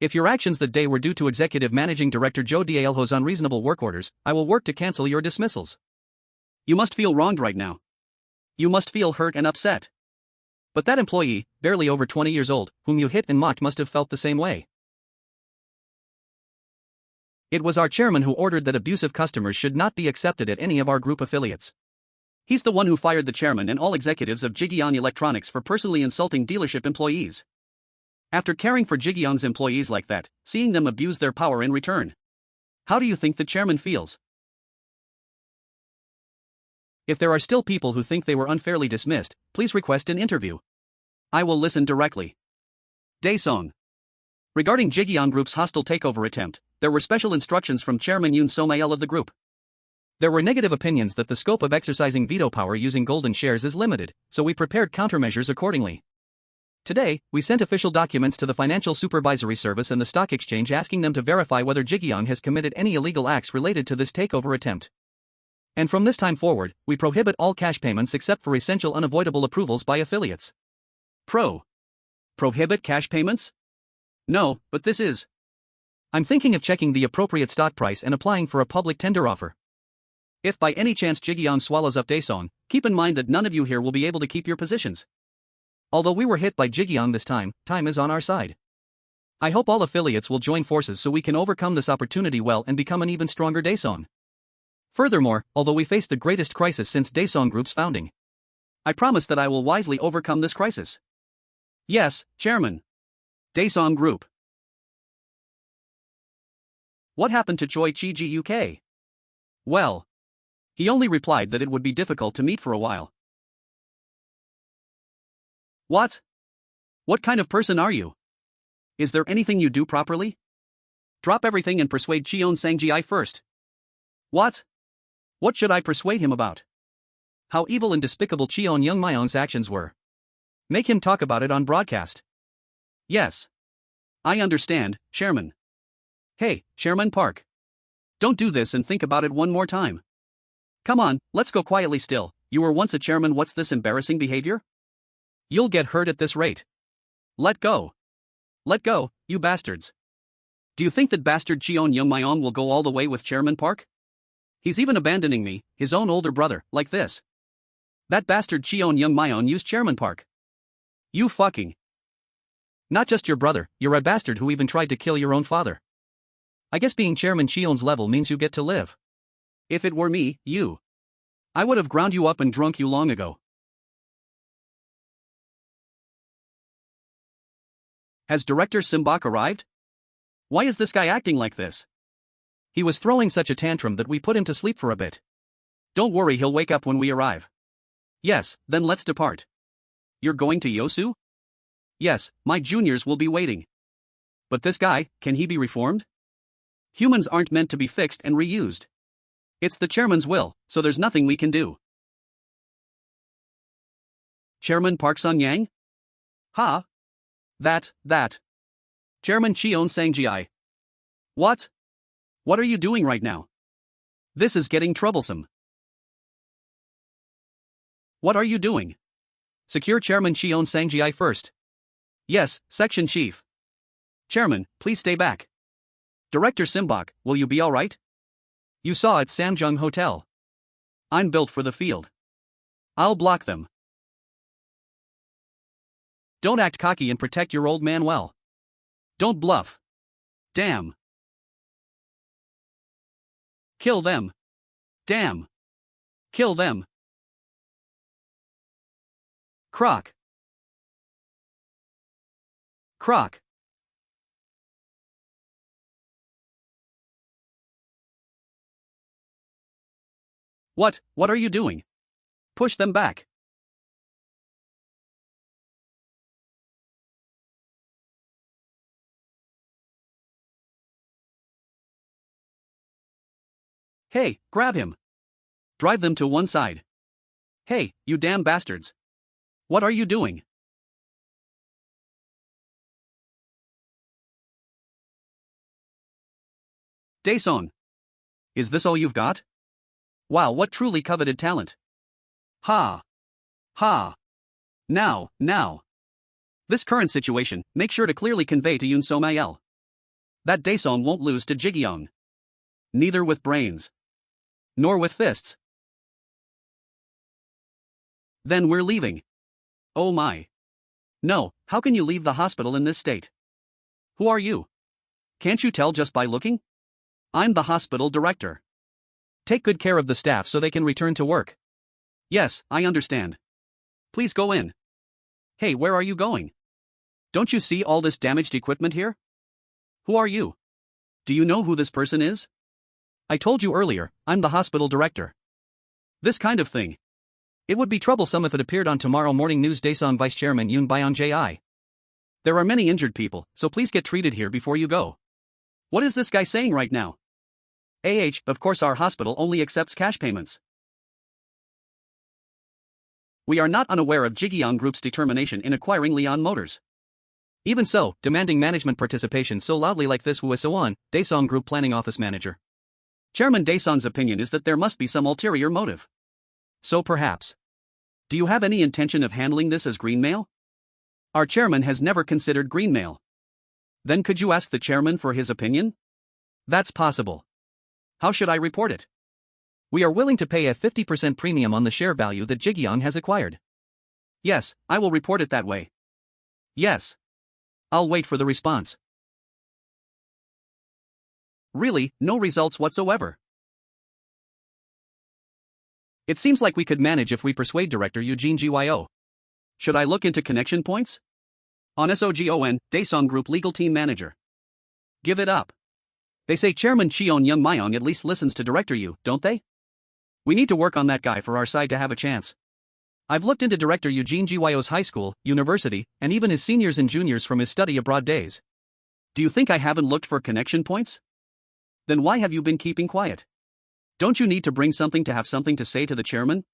If your actions that day were due to Executive Managing Director Jo Dae-ho's unreasonable work orders, I will work to cancel your dismissals. You must feel wronged right now. You must feel hurt and upset. But that employee, barely over 20 years old, whom you hit and mocked must have felt the same way. It was our chairman who ordered that abusive customers should not be accepted at any of our group affiliates. He's the one who fired the chairman and all executives of Ji Gyoung Electronics for personally insulting dealership employees. After caring for Ji Gyoung's employees like that, seeing them abuse their power in return, how do you think the chairman feels? If there are still people who think they were unfairly dismissed, please request an interview. I will listen directly. Daesung. Regarding Ji Gyoung Group's hostile takeover attempt, there were special instructions from Chairman Yoon So-mail of the group. There were negative opinions that the scope of exercising veto power using golden shares is limited, so we prepared countermeasures accordingly. Today, we sent official documents to the Financial Supervisory Service and the Stock Exchange asking them to verify whether Ji Gyoung has committed any illegal acts related to this takeover attempt. And from this time forward, we prohibit all cash payments except for essential unavoidable approvals by affiliates. Prohibit cash payments? No, but this is. I'm thinking of checking the appropriate stock price and applying for a public tender offer. If by any chance Ji Gyoung swallows up Daesung, keep in mind that none of you here will be able to keep your positions. Although we were hit by Ji Gyoung this time is on our side. I hope all affiliates will join forces so we can overcome this opportunity well and become an even stronger Daesung. Furthermore, although we face the greatest crisis since Daesung Group's founding, I promise that I will wisely overcome this crisis. Yes, Chairman. Daesung Group. What happened to Choi Chi-gi UK? Well, he only replied that it would be difficult to meet for a while. What? What kind of person are you? Is there anything you do properly? Drop everything and persuade Cheon Sang-gi first. What? What should I persuade him about? How evil and despicable Cheon Joong Myung's actions were. Make him talk about it on broadcast. Yes. I understand, Chairman. Hey, Chairman Park. Don't do this and think about it one more time. Come on, let's go quietly still. You were once a chairman. What's this embarrassing behavior? You'll get hurt at this rate. Let go. Let go, you bastards. Do you think that bastard Cheon Joong Myung will go all the way with Chairman Park? He's even abandoning me, his own older brother, like this. That bastard Cheon Joong Myung used Chairman Park. You fucking. Not just your brother, you're a bastard who even tried to kill your own father. I guess being Chairman Cheon's level means you get to live. If it were me, I would have ground you up and drunk you long ago. Has Director Simbok arrived? Why is this guy acting like this? He was throwing such a tantrum that we put him to sleep for a bit. Don't worry, he'll wake up when we arrive. Yes, then let's depart. You're going to Yosu? Yes, my juniors will be waiting. But this guy, can he be reformed? Humans aren't meant to be fixed and reused. It's the chairman's will, so there's nothing we can do. Chairman Park Sun-yang? Ha? That. Chairman Cheon Sang-ji. What? What are you doing right now? This is getting troublesome. What are you doing? Secure Chairman Cheon Sang-ji first. Yes, Section Chief. Chairman, please stay back. Director Simbok, will you be alright? You saw at Samjung Hotel. I'm built for the field. I'll block them. Don't act cocky and protect your old man well. Don't bluff. Damn. Kill them. Damn. Kill them. Croc. Croc. What are you doing? Push them back. Hey, grab him. Drive them to one side. Hey, you damn bastards. What are you doing? Daesung. Is this all you've got? Wow, what truly coveted talent. Ha. Ha. Now. This current situation, make sure to clearly convey to Yoon So-mael. That Daesung won't lose to Ji Gyoung. Neither with brains. Nor with fists. Then we're leaving. Oh my. No, how can you leave the hospital in this state? Who are you? Can't you tell just by looking? I'm the hospital director. Take good care of the staff so they can return to work. Yes, I understand. Please go in. Hey, where are you going? Don't you see all this damaged equipment here? Who are you? Do you know who this person is? I told you earlier, I'm the hospital director. This kind of thing. It would be troublesome if it appeared on tomorrow morning news. Daesung Vice Chairman Yoon Byung-ji. There are many injured people, so please get treated here before you go. What is this guy saying right now? Of course our hospital only accepts cash payments. We are not unaware of Ji Gyoung Group's determination in acquiring Leon Motors. Even so, demanding management participation so loudly like this. Who is Soan, Daesung Group Planning Office Manager. Chairman Daesung's opinion is that there must be some ulterior motive. So perhaps. Do you have any intention of handling this as greenmail? Our chairman has never considered greenmail. Then could you ask the chairman for his opinion? That's possible. How should I report it? We are willing to pay a 50% premium on the share value that Ji Gyoung has acquired. Yes, I will report it that way. Yes. I'll wait for the response. Really, no results whatsoever. It seems like we could manage if we persuade Director Eugene Gyo. Should I look into connection points? On SOGON, Daesung Group Legal Team Manager. Give it up. They say Chairman Cheon Joong Myung at least listens to Director Yu, don't they? We need to work on that guy for our side to have a chance. I've looked into Director Eugene Gyo's high school, university, and even his seniors and juniors from his study abroad days. Do you think I haven't looked for connection points? Then why have you been keeping quiet? Don't you need to bring something to have something to say to the chairman?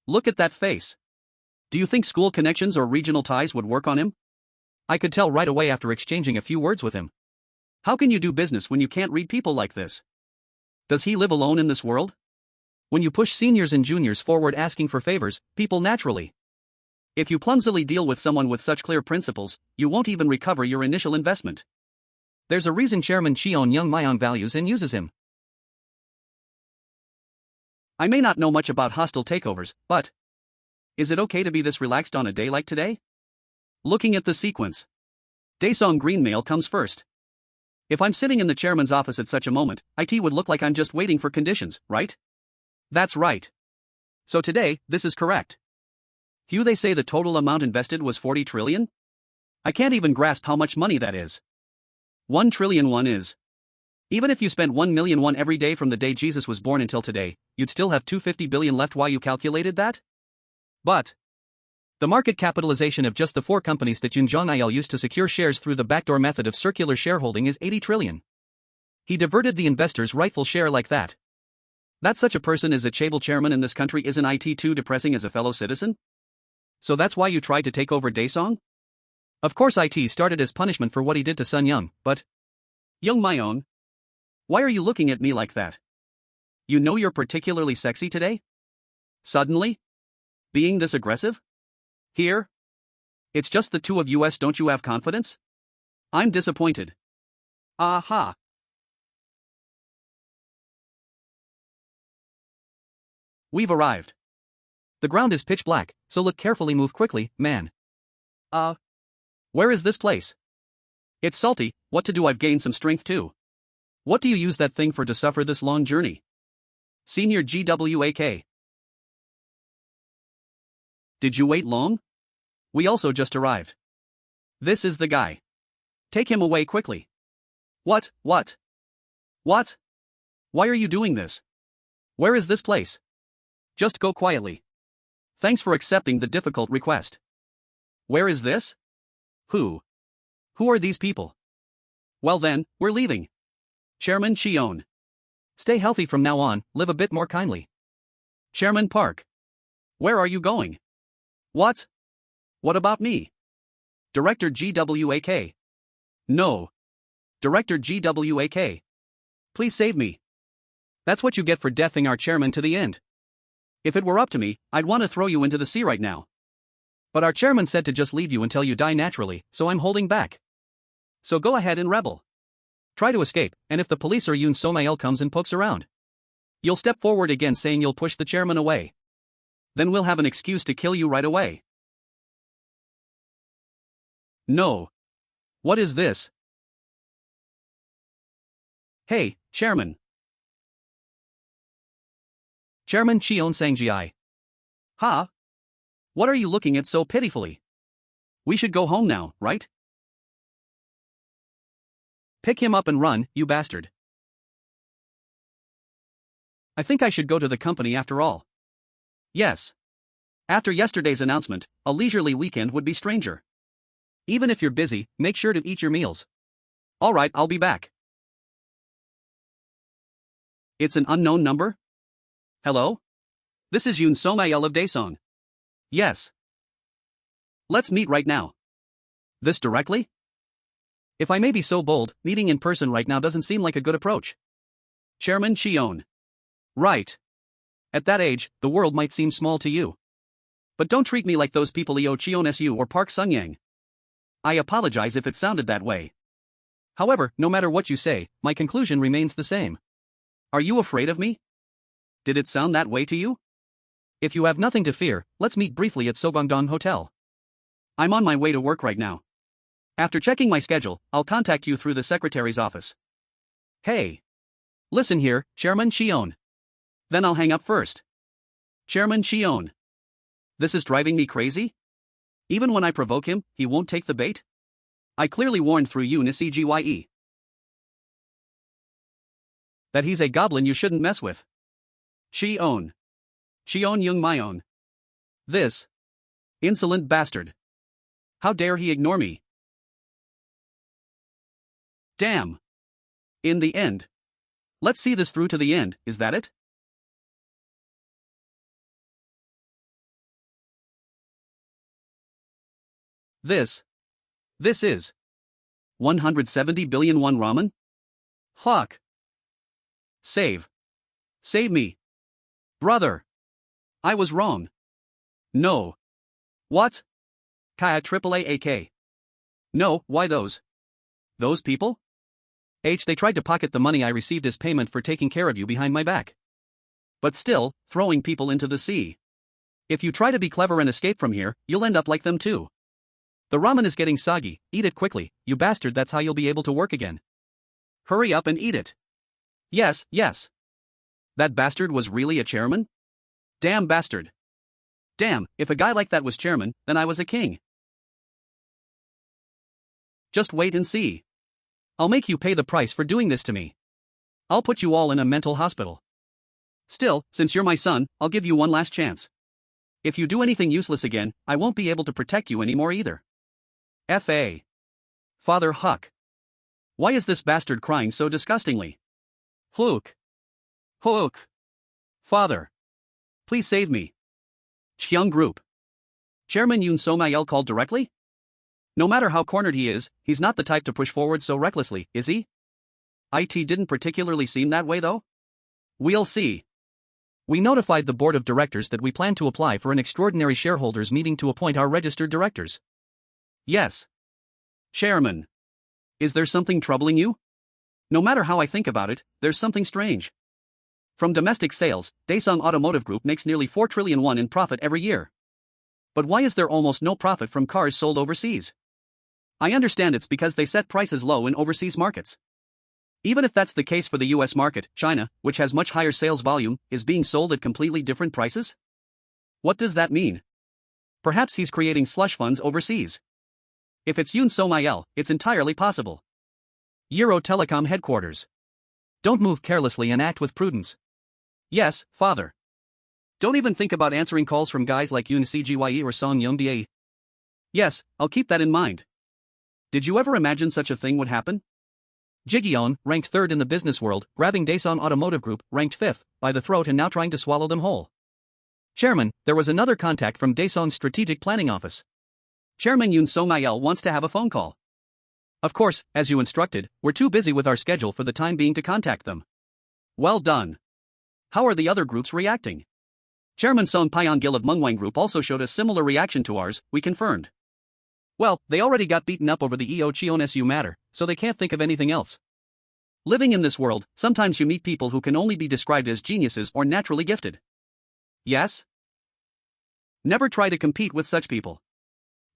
Look at that face. Do you think school connections or regional ties would work on him? I could tell right away after exchanging a few words with him. How can you do business when you can't read people like this? Does he live alone in this world? When you push seniors and juniors forward asking for favors, people naturally. If you clumsily deal with someone with such clear principles, you won't even recover your initial investment. There's a reason Chairman Cheon Joong Myung values and uses him. I may not know much about hostile takeovers, but is it okay to be this relaxed on a day like today? Looking at the sequence, Daesung Green Mail comes first. If I'm sitting in the chairman's office at such a moment, IT would look like I'm just waiting for conditions, right? That's right. So today, this is correct. Few they say the total amount invested was 40 trillion? I can't even grasp how much money that is. 1 trillion won is. Even if you spent 1 million won every day from the day Jesus was born until today, you'd still have 250 billion left. Why you calculated that? But the market capitalization of just the 4 companies that Yoon Jong-il used to secure shares through the backdoor method of circular shareholding is 80 trillion. He diverted the investors' rightful share like that. That such a person is a chaebol chairman in this country isn't it too depressing as a fellow citizen? So that's why you tried to take over Daesung? Of course IT started as punishment for what he did to Sun Young, but Young Myung, why are you looking at me like that? You know you're particularly sexy today? Suddenly? Being this aggressive? Here? It's just the two of us, don't you have confidence? I'm disappointed. Aha. We've arrived. The ground is pitch black, so look carefully, move quickly, man. Where is this place? It's salty, what to do? I've gained some strength too. What do you use that thing for to suffer this long journey? Senior GWAK. Did you wait long? We also just arrived. This is the guy. Take him away quickly. What? Why are you doing this? Where is this place? Just go quietly. Thanks for accepting the difficult request. Where is this? Who are these people? Well then, we're leaving. Chairman Cheon. Stay healthy from now on, live a bit more kindly. Chairman Park. Where are you going? What? What about me? Director GWAK. No. Director GWAK. Please save me. That's what you get for deathing our chairman to the end. If it were up to me, I'd want to throw you into the sea right now. But our chairman said to just leave you until you die naturally, so I'm holding back. So go ahead and rebel. Try to escape, and if the police or Yoon So-mail comes and pokes around, you'll step forward again saying you'll push the chairman away. Then we'll have an excuse to kill you right away. No. What is this? Hey, chairman. Chairman Cheon Sang-ji. Ha? What are you looking at so pitifully? We should go home now, right? Pick him up and run, you bastard. I think I should go to the company after all. Yes. After yesterday's announcement, a leisurely weekend would be stranger. Even if you're busy, make sure to eat your meals. Alright, I'll be back. It's an unknown number? Hello? This is Yoon So-mail of Daesung. Yes. Let's meet right now. This directly? If I may be so bold, meeting in person right now doesn't seem like a good approach. Chairman Cheon. Right. At that age, the world might seem small to you. But don't treat me like those people Eo Cheon Su or Park Sung-yang. I apologize if it sounded that way. However, no matter what you say, my conclusion remains the same. Are you afraid of me? Did it sound that way to you? If you have nothing to fear, let's meet briefly at Sogangdong Hotel. I'm on my way to work right now. After checking my schedule, I'll contact you through the secretary's office. Hey. Listen here, Chairman Cheon. Then I'll hang up first. Chairman Cheon. This is driving me crazy? Even when I provoke him, he won't take the bait? I clearly warned through you Nisegye that he's a goblin you shouldn't mess with. Cheon Joong Myung. This insolent bastard. How dare he ignore me? Damn. In the end. Let's see this through to the end, is that it? This is 170 billion won ramen? Fuck. Save me. Brother. I was wrong. No. What? Kaya AAA. No, why those? Those people? They tried to pocket the money I received as payment for taking care of you behind my back. But still, throwing people into the sea. If you try to be clever and escape from here, you'll end up like them too. The ramen is getting soggy, eat it quickly, you bastard, that's how you'll be able to work again. Hurry up and eat it. Yes. That bastard was really a chairman? Damn bastard. Damn, if a guy like that was chairman, then I was a king. Just wait and see. I'll make you pay the price for doing this to me. I'll put you all in a mental hospital. Still, since you're my son, I'll give you one last chance. If you do anything useless again, I won't be able to protect you anymore either. F.A. Father Huck. Why is this bastard crying so disgustingly? Hook. Father. Please save me. Cheon Group. Chairman Yoon So-myel called directly? No matter how cornered he is, he's not the type to push forward so recklessly, is he? It didn't particularly seem that way though? We'll see. We notified the board of directors that we plan to apply for an extraordinary shareholders meeting to appoint our registered directors. Yes. Chairman. Is there something troubling you? No matter how I think about it, there's something strange. From domestic sales, Daesung Automotive Group makes nearly 4 trillion won in profit every year. But why is there almost no profit from cars sold overseas? I understand it's because they set prices low in overseas markets. Even if that's the case for the US market, China, which has much higher sales volume, is being sold at completely different prices? What does that mean? Perhaps he's creating slush funds overseas. If it's Yoon So-myel, it's entirely possible. Euro Telecom headquarters. Don't move carelessly and act with prudence. Yes, father. Don't even think about answering calls from guys like Yoon Cgye or Song Young-dae. Yes, I'll keep that in mind. Did you ever imagine such a thing would happen? Ji Gyoung, ranked 3rd in the business world, grabbing Daesung Automotive Group, ranked 5th, by the throat and now trying to swallow them whole. Chairman, there was another contact from Daesung's strategic planning office. Chairman Yoon So-myel wants to have a phone call. Of course, as you instructed, we're too busy with our schedule for the time being to contact them. Well done. How are the other groups reacting? Chairman Song Pyong-gil of Manhwa Group also showed a similar reaction to ours, we confirmed. Well, they already got beaten up over the EO Cheon Su matter, so they can't think of anything else. Living in this world, sometimes you meet people who can only be described as geniuses or naturally gifted. Yes? Never try to compete with such people.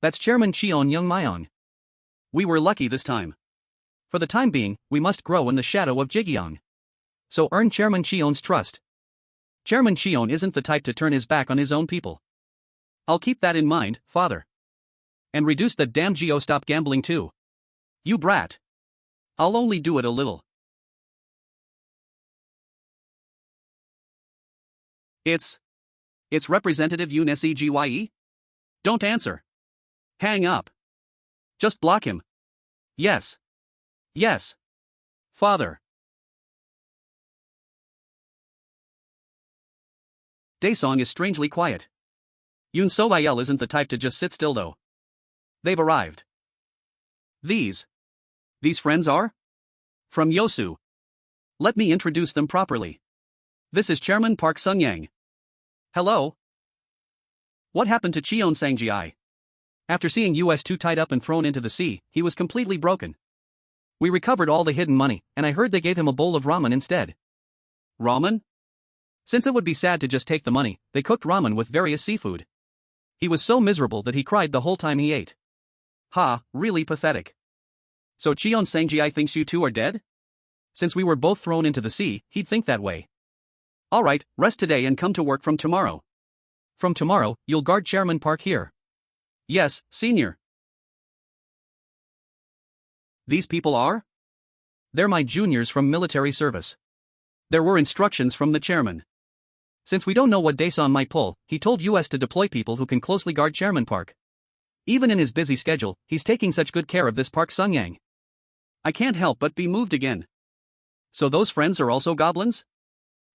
That's Chairman Cheon Joong Myung. We were lucky this time. For the time being, we must grow in the shadow of Ji Gyoung. So earn Chairman Cheon's trust. Chairman Cheon isn't the type to turn his back on his own people. I'll keep that in mind, father. And reduce the damn Geo stop gambling too. You brat. I'll only do it a little. It's Representative Yoon Segye? Don't answer. Hang up. Just block him. Yes. Father. Daesung is strangely quiet. Yoon So-myel isn't the type to just sit still though. They've arrived. These friends are? From Yosu. Let me introduce them properly. This is Chairman Park Sung-yang. Hello. What happened to Cheon Sang-ji? After seeing US2 tied up and thrown into the sea, he was completely broken. We recovered all the hidden money, and I heard they gave him a bowl of ramen instead. Ramen? Since it would be sad to just take the money, they cooked ramen with various seafood. He was so miserable that he cried the whole time he ate. Ha, really pathetic. So Cheon Sang-ji thinks you two are dead? Since we were both thrown into the sea, he'd think that way. Alright, rest today and come to work from tomorrow. From tomorrow, you'll guard Chairman Park here. Yes, senior. These people are? They're my juniors from military service. There were instructions from the chairman. Since we don't know what Daesung might pull, he told US to deploy people who can closely guard Chairman Park. Even in his busy schedule, he's taking such good care of this Park Sung-yang. I can't help but be moved again. So those friends are also goblins?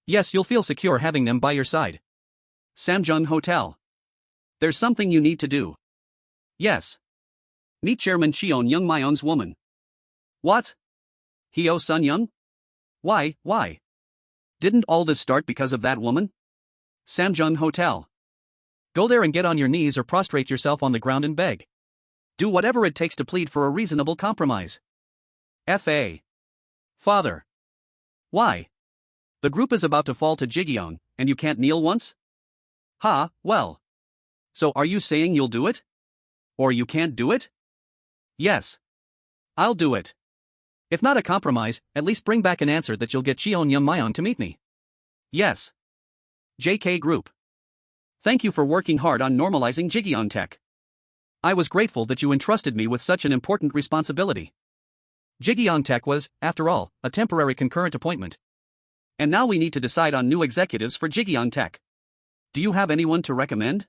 Yes, you'll feel secure having them by your side. Samjung Hotel. There's something you need to do. Yes. Meet Chairman Cheon Joong Myung's woman. What? Hyo Sun Young? Why? Didn't all this start because of that woman? Samjung Hotel. Go there and get on your knees or prostrate yourself on the ground and beg. Do whatever it takes to plead for a reasonable compromise. F.A. Father. Why? The group is about to fall to Ji Gyoung, and you can't kneel once? Ha, well. So are you saying you'll do it? Or you can't do it? Yes. I'll do it. If not a compromise, at least bring back an answer that you'll get Cheon Joong Myung to meet me. Yes. JK Group. Thank you for working hard on normalizing Ji Gyoung tech. I was grateful that you entrusted me with such an important responsibility. Ji Gyoung Tech was, after all, a temporary concurrent appointment. And now we need to decide on new executives for Ji Gyoung Tech. Do you have anyone to recommend?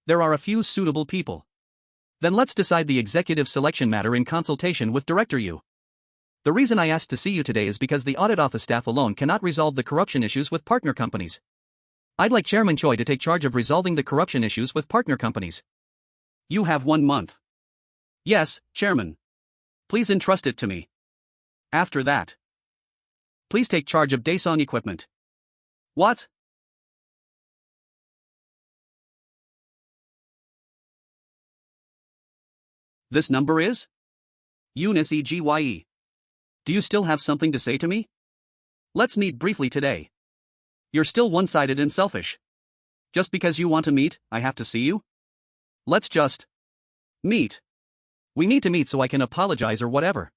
There are a few suitable people. Then let's decide the executive selection matter in consultation with Director Yu. The reason I asked to see you today is because the audit office staff alone cannot resolve the corruption issues with partner companies. I'd like Chairman Choi to take charge of resolving the corruption issues with partner companies. You have 1 month. Yes, Chairman. Please entrust it to me. After that, please take charge of Daeson equipment. What? This number is? Eunice EGYE. Do you still have something to say to me? Let's meet briefly today. You're still one-sided and selfish. Just because you want to meet, I have to see you? Let's just meet. We need to meet so I can apologize or whatever.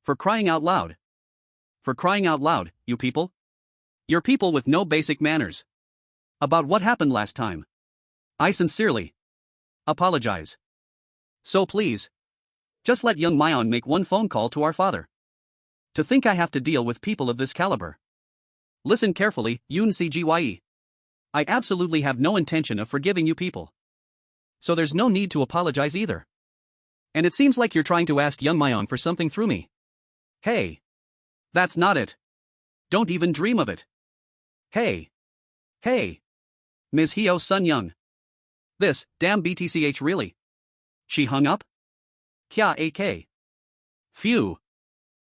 For crying out loud. For crying out loud, you people. You're people with no basic manners. About what happened last time. I sincerely apologize. So please, just let young Myung make one phone call to our father. To think I have to deal with people of this caliber. Listen carefully, Yoon CGYE. I absolutely have no intention of forgiving you people. So there's no need to apologize either. And it seems like you're trying to ask young Myung for something through me. Hey. That's not it. Don't even dream of it. Hey. Ms. Hyo Sun Young. This, damn BTCH really. She hung up? Kya AK. Phew.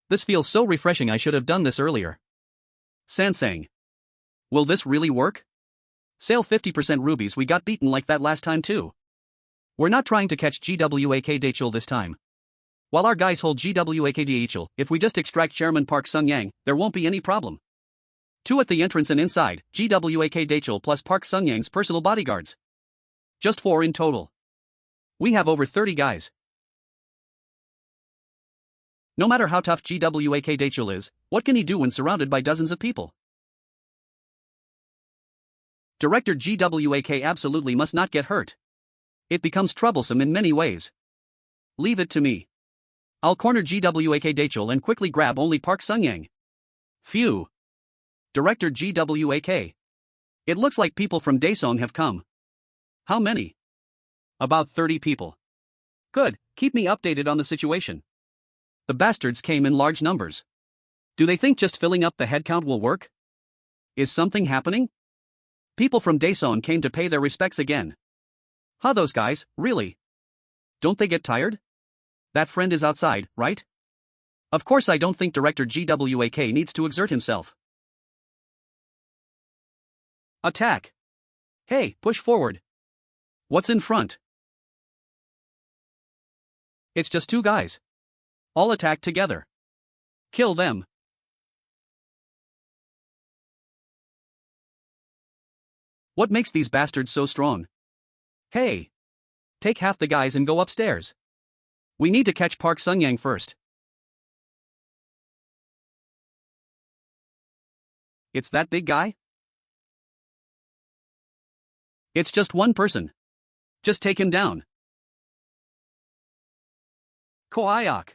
This feels so refreshing, I should have done this earlier. Sansang. Will this really work? Sale 50% rubies, we got beaten like that last time too. We're not trying to catch GWAK Dachul this time. While our guys hold GWAK Dachul, if we just extract Chairman Park Sung-yang, there won't be any problem. 2 at the entrance and inside, GWAK Dachul plus Park Sung-yang's personal bodyguards. Just 4 in total. We have over 30 guys. No matter how tough GWAK Dachul is, what can he do when surrounded by dozens of people? Director GWAK absolutely must not get hurt. It becomes troublesome in many ways. Leave it to me. I'll corner GWAK Dachul and quickly grab only Park Sung-yang. Phew. Director GWAK. It looks like people from Daesong have come. How many? About 30 people. Good, keep me updated on the situation. The bastards came in large numbers. Do they think just filling up the headcount will work? Is something happening? People from Daesong came to pay their respects again. Those guys, really? Don't they get tired? That friend is outside, right? Of course I don't think Director GWAK needs to exert himself. Attack. Hey, push forward. What's in front? It's just 2 guys. All attack together. Kill them. What makes these bastards so strong? Hey. Take half the guys and go upstairs. We need to catch Park Sung-yang first. It's that big guy? It's just one person. Just take him down. Koayak.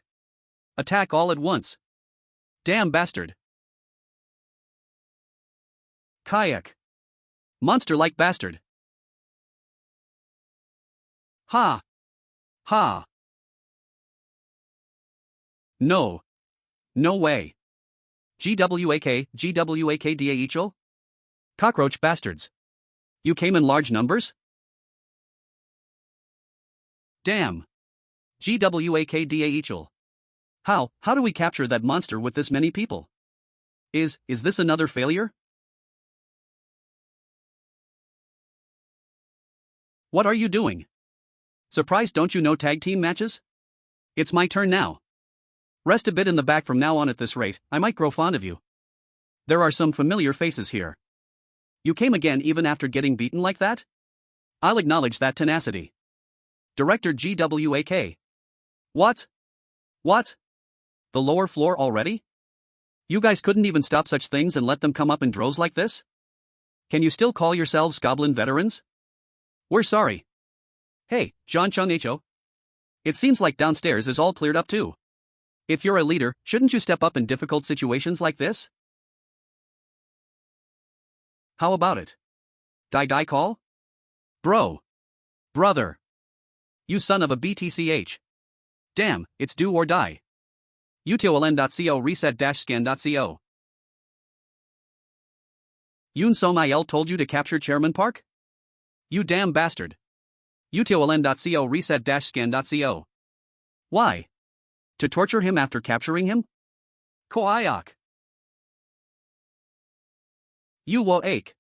Attack all at once. Damn bastard. Kayak. Monster-like bastard. Ha. No. No way. GWAK DAHL? Cockroach bastards. You came in large numbers? Damn. GWAKDAHL. How do we capture that monster with this many people? Is this another failure? What are you doing? Surprised don't you know tag team matches? It's my turn now. Rest a bit in the back from now on. At this rate, I might grow fond of you. There are some familiar faces here. You came again even after getting beaten like that? I'll acknowledge that tenacity. Director GWAK. What? The lower floor already? You guys couldn't even stop such things and let them come up in droves like this? Can you still call yourselves goblin veterans? We're sorry. Hey, Jeon Chang. It seems like downstairs is all cleared up too. If you're a leader, shouldn't you step up in difficult situations like this? How about it? Die call? Brother. You son of a BTCH. Damn, it's do or die. utoln.co reset-scan.co. Yoon Song-il told you to capture Chairman Park? You damn bastard. utoln.co reset-scan.co. Why? To torture him after capturing him? Koayok. You wo ache.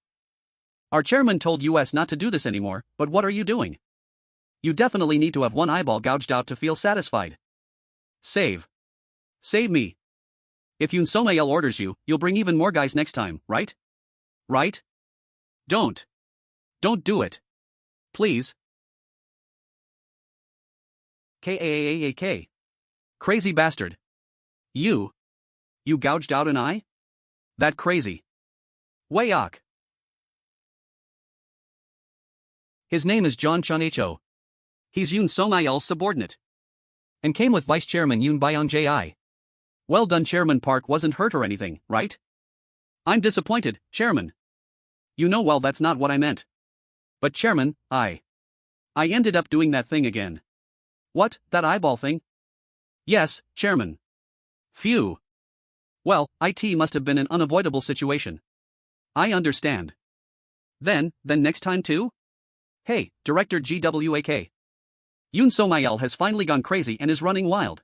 Our chairman told us not to do this anymore, but what are you doing? You definitely need to have one eyeball gouged out to feel satisfied. Save me. If Yoon Song-il orders you, you'll bring even more guys next time, right? Right? Don't do it. Please. Kaak. Crazy bastard. You gouged out an eye? That crazy. Wayok. His name is Jeon Chang-ho. He's Yoon Song-il's subordinate. And came with Vice Chairman Yoon Byung-jae. Well done. Chairman Park wasn't hurt or anything, right? I'm disappointed, Chairman. You know well that's not what I meant. But Chairman, I ended up doing that thing again. What, that eyeball thing? Yes, Chairman. Phew. Well, it must have been an unavoidable situation. I understand. Then next time too? Hey, Director GWAK. Yoon Song-il has finally gone crazy and is running wild.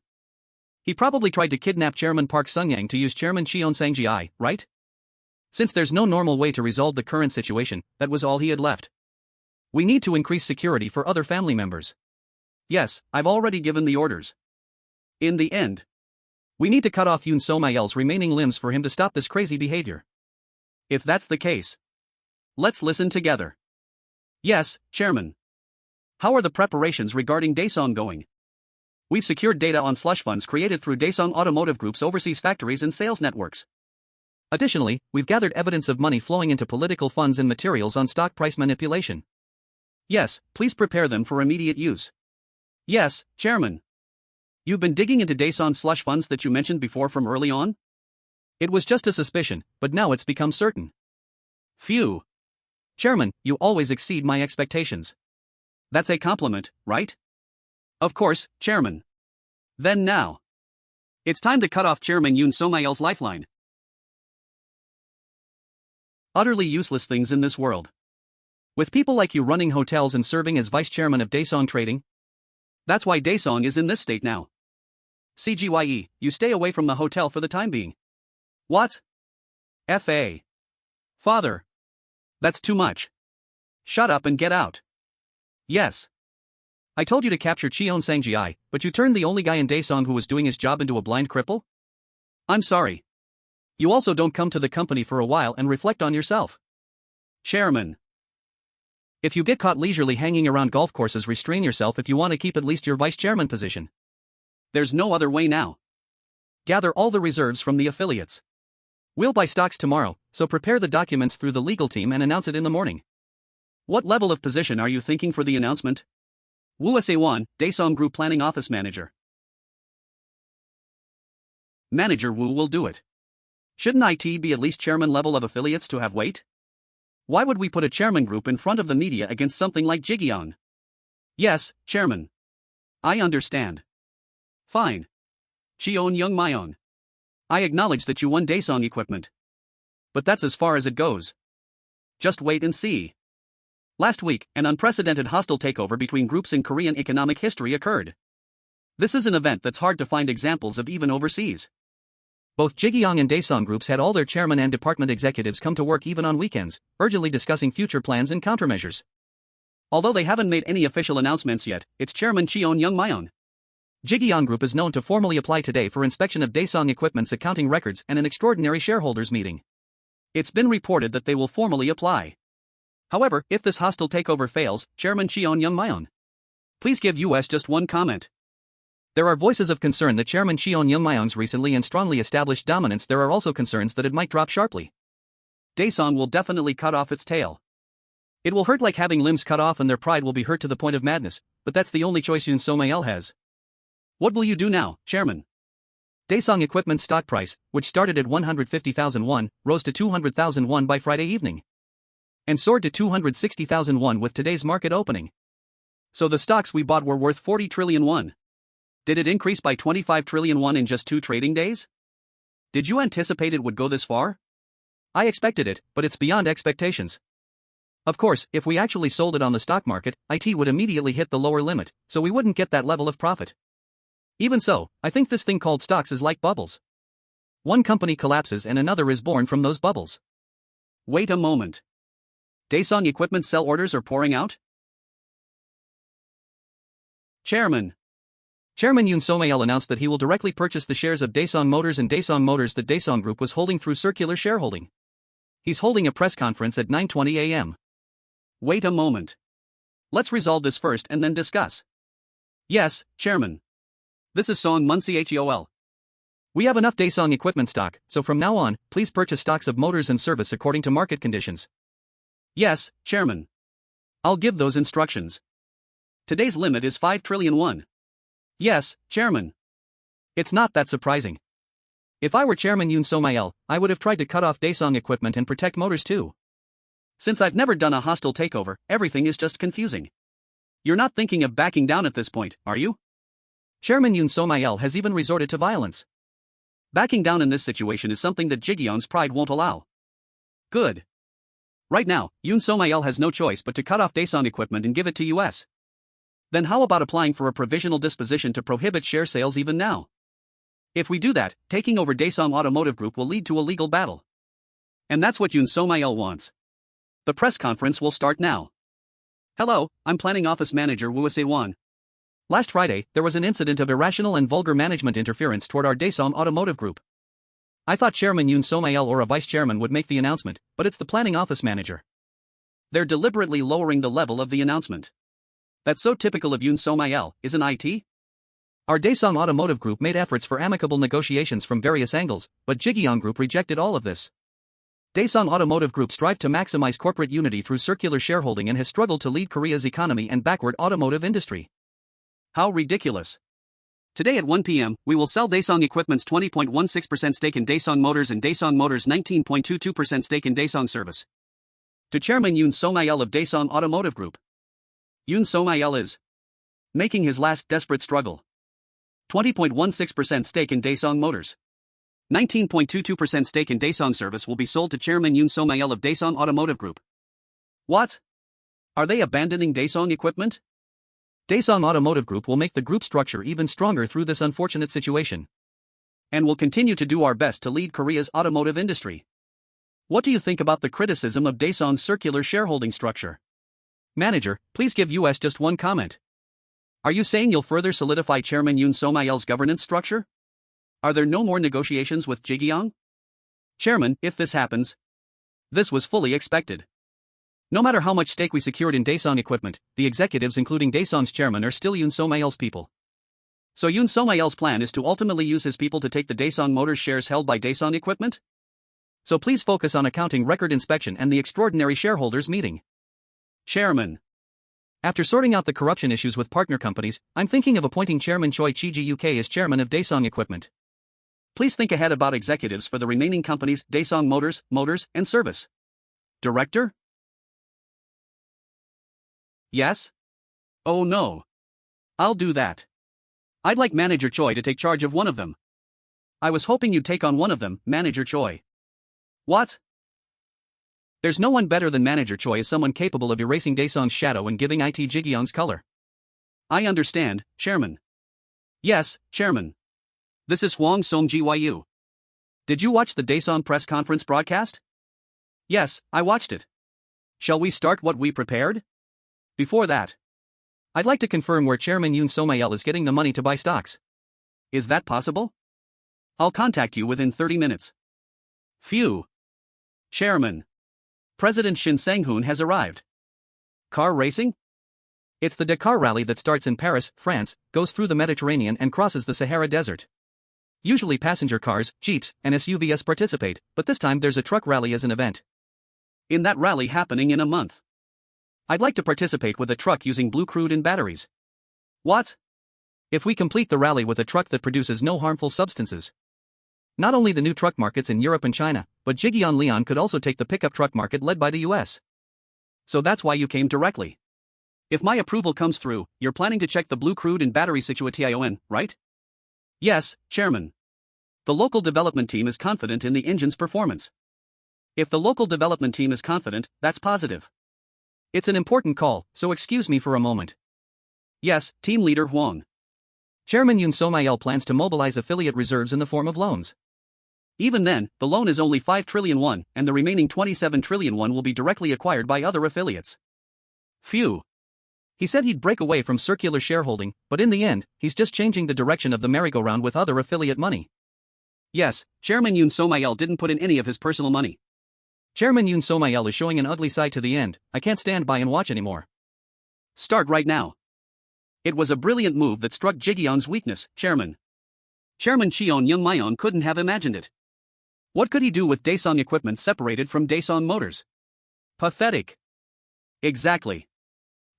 He probably tried to kidnap Chairman Park Sung-yang to use Chairman Cheon Sang-ji, right? Since there's no normal way to resolve the current situation, that was all he had left. We need to increase security for other family members. Yes, I've already given the orders. In the end, we need to cut off Yoon Song-il's remaining limbs for him to stop this crazy behavior. If that's the case, let's listen together. Yes, Chairman. How are the preparations regarding Daesung going? We've secured data on slush funds created through Daesung Automotive Group's overseas factories and sales networks. Additionally, we've gathered evidence of money flowing into political funds and materials on stock price manipulation. Yes, please prepare them for immediate use. Yes, Chairman. You've been digging into Daesung slush funds that you mentioned before from early on? It was just a suspicion, but now it's become certain. Phew. Chairman, you always exceed my expectations. That's a compliment, right? Of course, Chairman. Then now, it's time to cut off Chairman Yoon Song-il's lifeline. Utterly useless things in this world. With people like you running hotels and serving as vice chairman of Daesung Trading. That's why Daesung is in this state now. CGYE, you stay away from the hotel for the time being. What? F.A. Father. That's too much. Shut up and get out. Yes. I told you to capture Cheon Sang-ji, but you turned the only guy in Daesung who was doing his job into a blind cripple? I'm sorry. You also don't come to the company for a while and reflect on yourself. Chairman. If you get caught leisurely hanging around golf courses, restrain yourself if you want to keep at least your vice chairman position. There's no other way now. Gather all the reserves from the affiliates. We'll buy stocks tomorrow, so prepare the documents through the legal team and announce it in the morning. What level of position are you thinking for the announcement? Woo Se-won, Daesung Group Planning Office Manager. Manager Woo will do it. Shouldn't IT be at least chairman level of affiliates to have weight? Why would we put a chairman group in front of the media against something like Ji Gyoung? Yes, Chairman. I understand. Fine. Cheon Joong Myung. I acknowledge that you won Daesung equipment. But that's as far as it goes. Just wait and see. Last week, an unprecedented hostile takeover between groups in Korean economic history occurred. This is an event that's hard to find examples of even overseas. Both Ji Gyoung and Daesung groups had all their chairman and department executives come to work even on weekends, urgently discussing future plans and countermeasures. Although they haven't made any official announcements yet, its chairman Cheon Joong Myung. Ji Gyoung Group is known to formally apply today for inspection of Daesung Equipment's accounting records and an extraordinary shareholders meeting. It's been reported that they will formally apply. However, if this hostile takeover fails, Chairman Cheon Joong Myung, please give US just one comment. There are voices of concern that Chairman Cheon Joong Myung's recently and strongly established dominance. There are also concerns that it might drop sharply. Daesung will definitely cut off its tail. It will hurt like having limbs cut off, and their pride will be hurt to the point of madness, but that's the only choice Yoon So-mayel has. What will you do now, Chairman? Daesung Equipment's stock price, which started at 150,000 won, rose to 200,000 won by Friday evening, and soared to 260,000 won with today's market opening. So the stocks we bought were worth 40 trillion won. Did it increase by 25 trillion won in just 2 trading days? Did you anticipate it would go this far? I expected it, but it's beyond expectations. Of course, if we actually sold it on the stock market, it would immediately hit the lower limit, so we wouldn't get that level of profit. Even so, I think this thing called stocks is like bubbles. One company collapses and another is born from those bubbles. Wait a moment. Daesung Equipment sell orders are pouring out? Chairman Yoon So-mayel announced that he will directly purchase the shares of Daesung Motors and Daesung Motors that Daesung Group was holding through circular shareholding. He's holding a press conference at 9:20 a.m. Wait a moment. Let's resolve this first and then discuss. Yes, Chairman. This is Seong Chol. We have enough Daesung Equipment stock, so from now on, please purchase stocks of Motors and Service according to market conditions. Yes, Chairman. I'll give those instructions. Today's limit is 5 trillion won. Yes, Chairman. It's not that surprising. If I were Chairman Yoon So-mayel, I would have tried to cut off Daesung Equipment and protect Motors too. Since I've never done a hostile takeover, everything is just confusing. You're not thinking of backing down at this point, are you? Chairman Yoon So-mayel has even resorted to violence. Backing down in this situation is something that Ji Gyoung's pride won't allow. Good. Right now, Yoon So-mayel has no choice but to cut off Daesung Equipment and give it to US. Then how about applying for a provisional disposition to prohibit share sales even now? If we do that, taking over Daesung Automotive Group will lead to a legal battle. And that's what Yoon So-mayel wants. The press conference will start now. Hello, I'm Planning Office Manager Woo Se-won. Last Friday, there was an incident of irrational and vulgar management interference toward our Daesung Automotive Group. I thought Chairman Yoon So-mayel or a vice chairman would make the announcement, but it's the planning office manager. They're deliberately lowering the level of the announcement. That's so typical of Yoon So-mayel, isn't it? Our Daesung Automotive Group made efforts for amicable negotiations from various angles, but Ji Gyoung Group rejected all of this. Daesung Automotive Group strived to maximize corporate unity through circular shareholding and has struggled to lead Korea's economy and backward automotive industry. How ridiculous. Today at 1 p.m., we will sell Daesung Equipment's 20.16% stake in Daesung Motors and Daesung Motors' 19.22% stake in Daesung Service to Chairman Yoon So-mayel of Daesung Automotive Group. Yoon So-mayel is making his last desperate struggle. 20.16% stake in Daesung Motors. 19.22% stake in Daesung Service will be sold to Chairman Yoon So-mayel of Daesung Automotive Group. What? Are they abandoning Daesung Equipment? Daesung Automotive Group will make the group structure even stronger through this unfortunate situation. And will continue to do our best to lead Korea's automotive industry. What do you think about the criticism of Daesung's circular shareholding structure? Manager, please give US just one comment. Are you saying you'll further solidify Chairman Yoon So-mayel's governance structure? Are there no more negotiations with Ji Gyoung? Chairman, if this happens, this was fully expected. No matter how much stake we secured in Daesung Equipment, the executives including Daesung's chairman are still Yoon So-mayel's people. So Yoon So-mayel's plan is to ultimately use his people to take the Daesung Motors shares held by Daesung Equipment? So please focus on accounting record inspection and the extraordinary shareholders meeting. Chairman. After sorting out the corruption issues with partner companies, I'm thinking of appointing Chairman Choi Chi-gi as chairman of Daesung Equipment. Please think ahead about executives for the remaining companies Daesung Motors, and Service. Director? Yes? Oh no. I'll do that. I'd like Manager Choi to take charge of one of them. I was hoping you'd take on one of them, Manager Choi. What? There's no one better than Manager Choi as someone capable of erasing Daesung's shadow and giving it Ji Gyoung's color. I understand, Chairman. Yes, Chairman. This is Hwang Song-Gyu. Did you watch the Daesung press conference broadcast? Yes, I watched it. Shall we start what we prepared? Before that, I'd like to confirm where Chairman Yoon So-mayel is getting the money to buy stocks. Is that possible? I'll contact you within 30 minutes. Phew. Chairman. President Shin Sang-hoon has arrived. Car racing? It's the Dakar rally that starts in Paris, France, goes through the Mediterranean and crosses the Sahara Desert. Usually passenger cars, jeeps, and SUVs participate, but this time there's a truck rally as an event. In that rally happening in a month. I'd like to participate with a truck using blue crude and batteries. What? If we complete the rally with a truck that produces no harmful substances. Not only the new truck markets in Europe and China, but Jigyeon Leon could also take the pickup truck market led by the US. So that's why you came directly. If my approval comes through, you're planning to check the blue crude and battery situation, right? Yes, Chairman. The local development team is confident in the engine's performance. If the local development team is confident, that's positive. It's an important call, so excuse me for a moment. Yes, Team Leader Hwang. Chairman Yoon So-mayel plans to mobilize affiliate reserves in the form of loans. Even then, the loan is only 5 trillion won, and the remaining 27 trillion won will be directly acquired by other affiliates. Phew. He said he'd break away from circular shareholding, but in the end, he's just changing the direction of the merry-go-round with other affiliate money. Yes, Chairman Yoon So-mayel didn't put in any of his personal money. Chairman Yoon So-mayel is showing an ugly side to the end. I can't stand by and watch anymore. Start right now. It was a brilliant move that struck Jigyeon's weakness, Chairman. Chairman Cheon Joong Myung couldn't have imagined it. What could he do with Daesung equipment separated from Daesung Motors? Pathetic. Exactly.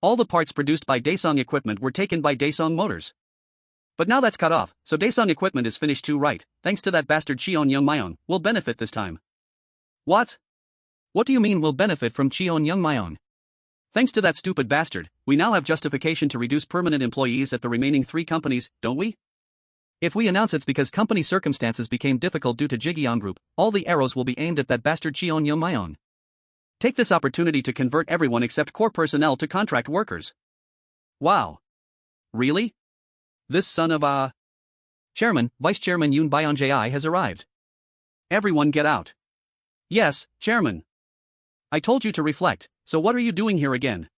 All the parts produced by Daesung equipment were taken by Daesung Motors. But now that's cut off, so Daesung equipment is finished too, right? Thanks to that bastard Cheon Joong Myung, we'll benefit this time. What? What do you mean we'll benefit from Cheon Joong Myung? Thanks to that stupid bastard, we now have justification to reduce permanent employees at the remaining 3 companies, don't we? If we announce it's because company circumstances became difficult due to Ji Gyoung Group, all the arrows will be aimed at that bastard Cheon Joong Myung. Take this opportunity to convert everyone except core personnel to contract workers. Wow. Really? This son of a... Chairman, Vice Chairman Yoon Byung-jae has arrived. Everyone get out. Yes, Chairman. I told you to reflect, so what are you doing here again?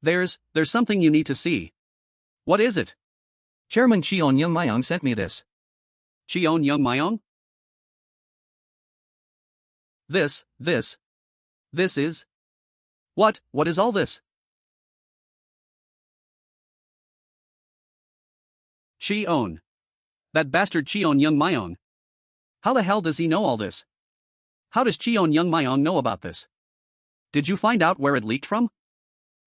There's something you need to see. What is it? Chairman Cheon Joong Myung sent me this. Cheon Joong Myung? This is... What is all this? Cheon. That bastard Cheon Joong Myung. How the hell does he know all this? How does Cheon Joong Myung know about this? Did you find out where it leaked from?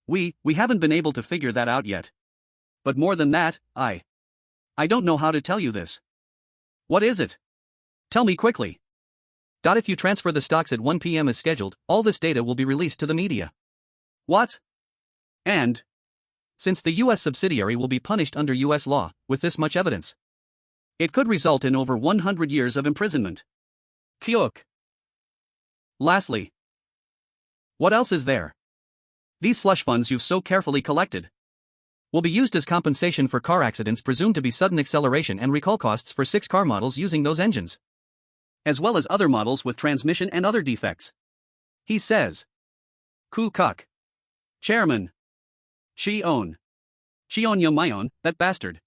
We haven't been able to figure that out yet. But more than that, I don't know how to tell you this. What is it? Tell me quickly. If you transfer the stocks at 1 p.m. as scheduled, all this data will be released to the media. What? And? Since the U.S. subsidiary will be punished under U.S. law, with this much evidence, it could result in over 100 years of imprisonment. Kyuk. Lastly. What else is there? These slush funds you've so carefully collected will be used as compensation for car accidents presumed to be sudden acceleration and recall costs for 6 car models using those engines, as well as other models with transmission and other defects. He says. Kuk. Chairman. Cheon Joong Myung, that bastard.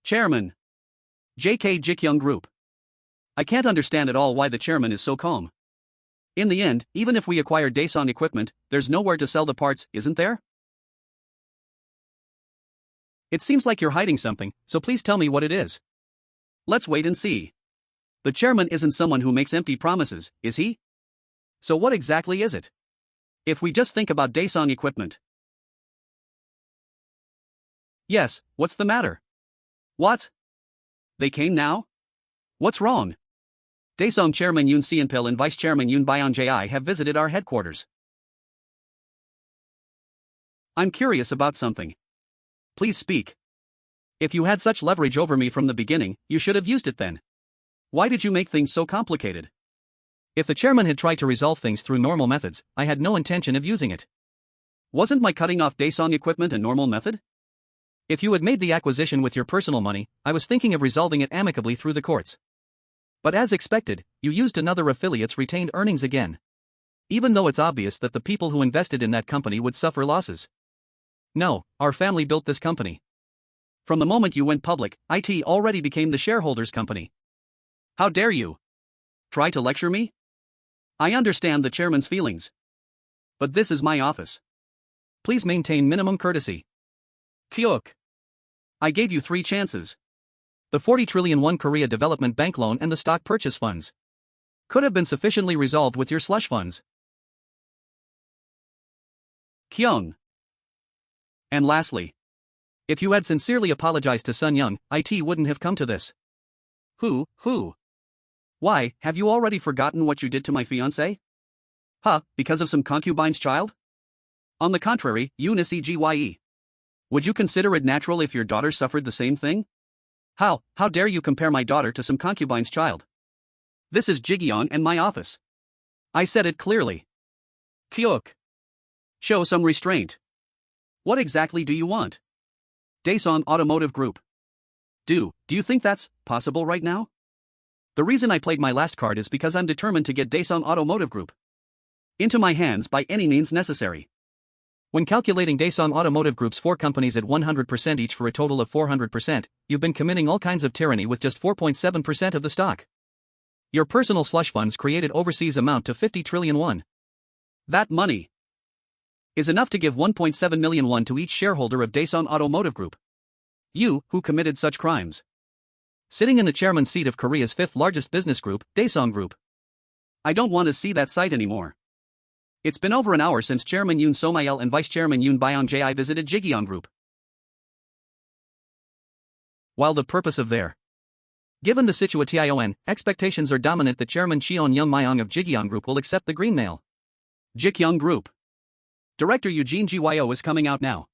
Chairman. Ji Gyoung Group. I can't understand at all why the chairman is so calm. In the end, even if we acquire Daesung equipment, there's nowhere to sell the parts, isn't there? It seems like you're hiding something, so please tell me what it is. Let's wait and see. The chairman isn't someone who makes empty promises, is he? So what exactly is it? If we just think about Daesung equipment. Yes, what's the matter? What? They came now? What's wrong? Daesung Chairman Yoon Seon-pil and Vice Chairman Yoon Byung-jae have visited our headquarters. I'm curious about something. Please speak. If you had such leverage over me from the beginning, you should have used it then. Why did you make things so complicated? If the chairman had tried to resolve things through normal methods, I had no intention of using it. Wasn't my cutting off Daesong equipment a normal method? If you had made the acquisition with your personal money, I was thinking of resolving it amicably through the courts. But as expected, you used another affiliate's retained earnings again. Even though it's obvious that the people who invested in that company would suffer losses. No, our family built this company. From the moment you went public, IT already became the shareholders' company. How dare you? Try to lecture me? I understand the chairman's feelings. But this is my office. Please maintain minimum courtesy. Kyuk. I gave you 3 chances. The 40 trillion won Korea Development Bank loan and the stock purchase funds could have been sufficiently resolved with your slush funds. Kyung. And lastly, if you had sincerely apologized to Sun Young, IT wouldn't have come to this. Who? Why, have you already forgotten what you did to my fiancé? Huh, because of some concubine's child? On the contrary, Eunice Egye. Would you consider it natural if your daughter suffered the same thing? How dare you compare my daughter to some concubine's child? This is Ji Gyoung and my office. I said it clearly. Kyuk. Show some restraint. What exactly do you want? Daesong Automotive Group. Do you think that's possible right now? The reason I played my last card is because I'm determined to get Daesong Automotive Group into my hands by any means necessary. When calculating Daesong Automotive Group's 4 companies at 100% each for a total of 400%, you've been committing all kinds of tyranny with just 4.7% of the stock. Your personal slush funds created overseas amount to 50 trillion won. That money is enough to give 1.7 million won to each shareholder of Daesong Automotive Group. You, who committed such crimes. Sitting in the chairman's seat of Korea's 5th largest business group, Daesong Group. I don't want to see that site anymore. It's been over an hour since Chairman Yoon So-mail and Vice Chairman Yoon Byung-jae visited Ji Gyoung Group. While the purpose of their given the situation, expectations are dominant that Chairman Cheon Joong Myung of Ji Gyoung Group will accept the green mail. Ji Gyoung Group. Director Eugene Gyo is coming out now.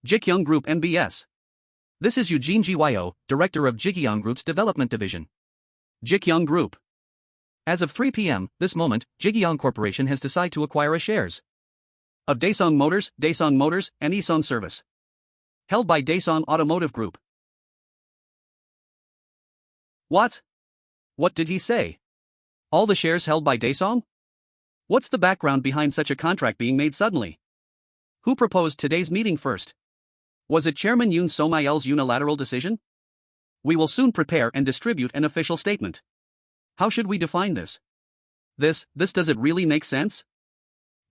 Ji Gyoung Group MBS. This is Eugene Gyo, Director of Ji Gyoung Group's Development Division. Ji Gyoung Group. As of 3 p.m., this moment, Ji Gyoung Corporation has decided to acquire a shares of Daesong Motors, and Esong Service, held by Daesong Automotive Group. What? What did he say? All the shares held by Daesong? What's the background behind such a contract being made suddenly? Who proposed today's meeting first? Was it Chairman Yoon So-mail's unilateral decision? We will soon prepare and distribute an official statement. How should we define this? This does it really make sense?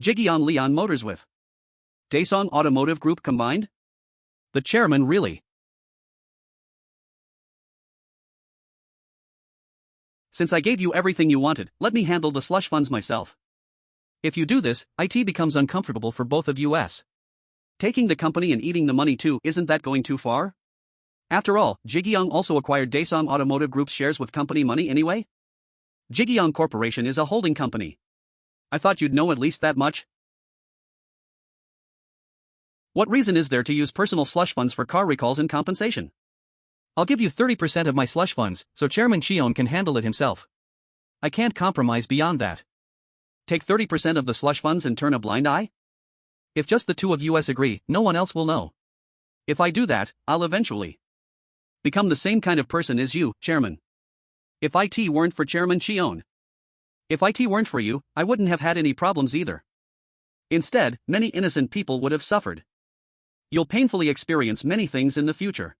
Ji Gyoung Leon Motors with Daesong Automotive Group combined? The chairman really? Since I gave you everything you wanted, let me handle the slush funds myself. If you do this, IT becomes uncomfortable for both of us. Taking the company and eating the money too, isn't that going too far? After all, Ji Gyoung also acquired Daesong Automotive Group's shares with company money anyway? Ji Gyoung Corporation is a holding company. I thought you'd know at least that much. What reason is there to use personal slush funds for car recalls and compensation? I'll give you 30% of my slush funds, so Chairman Cheon can handle it himself. I can't compromise beyond that. Take 30% of the slush funds and turn a blind eye? If just the two of us agree, no one else will know. If I do that, I'll eventually become the same kind of person as you, Chairman. If IT weren't for Chairman Cheon. If IT weren't for you, I wouldn't have had any problems either. Instead, many innocent people would have suffered. You'll painfully experience many things in the future.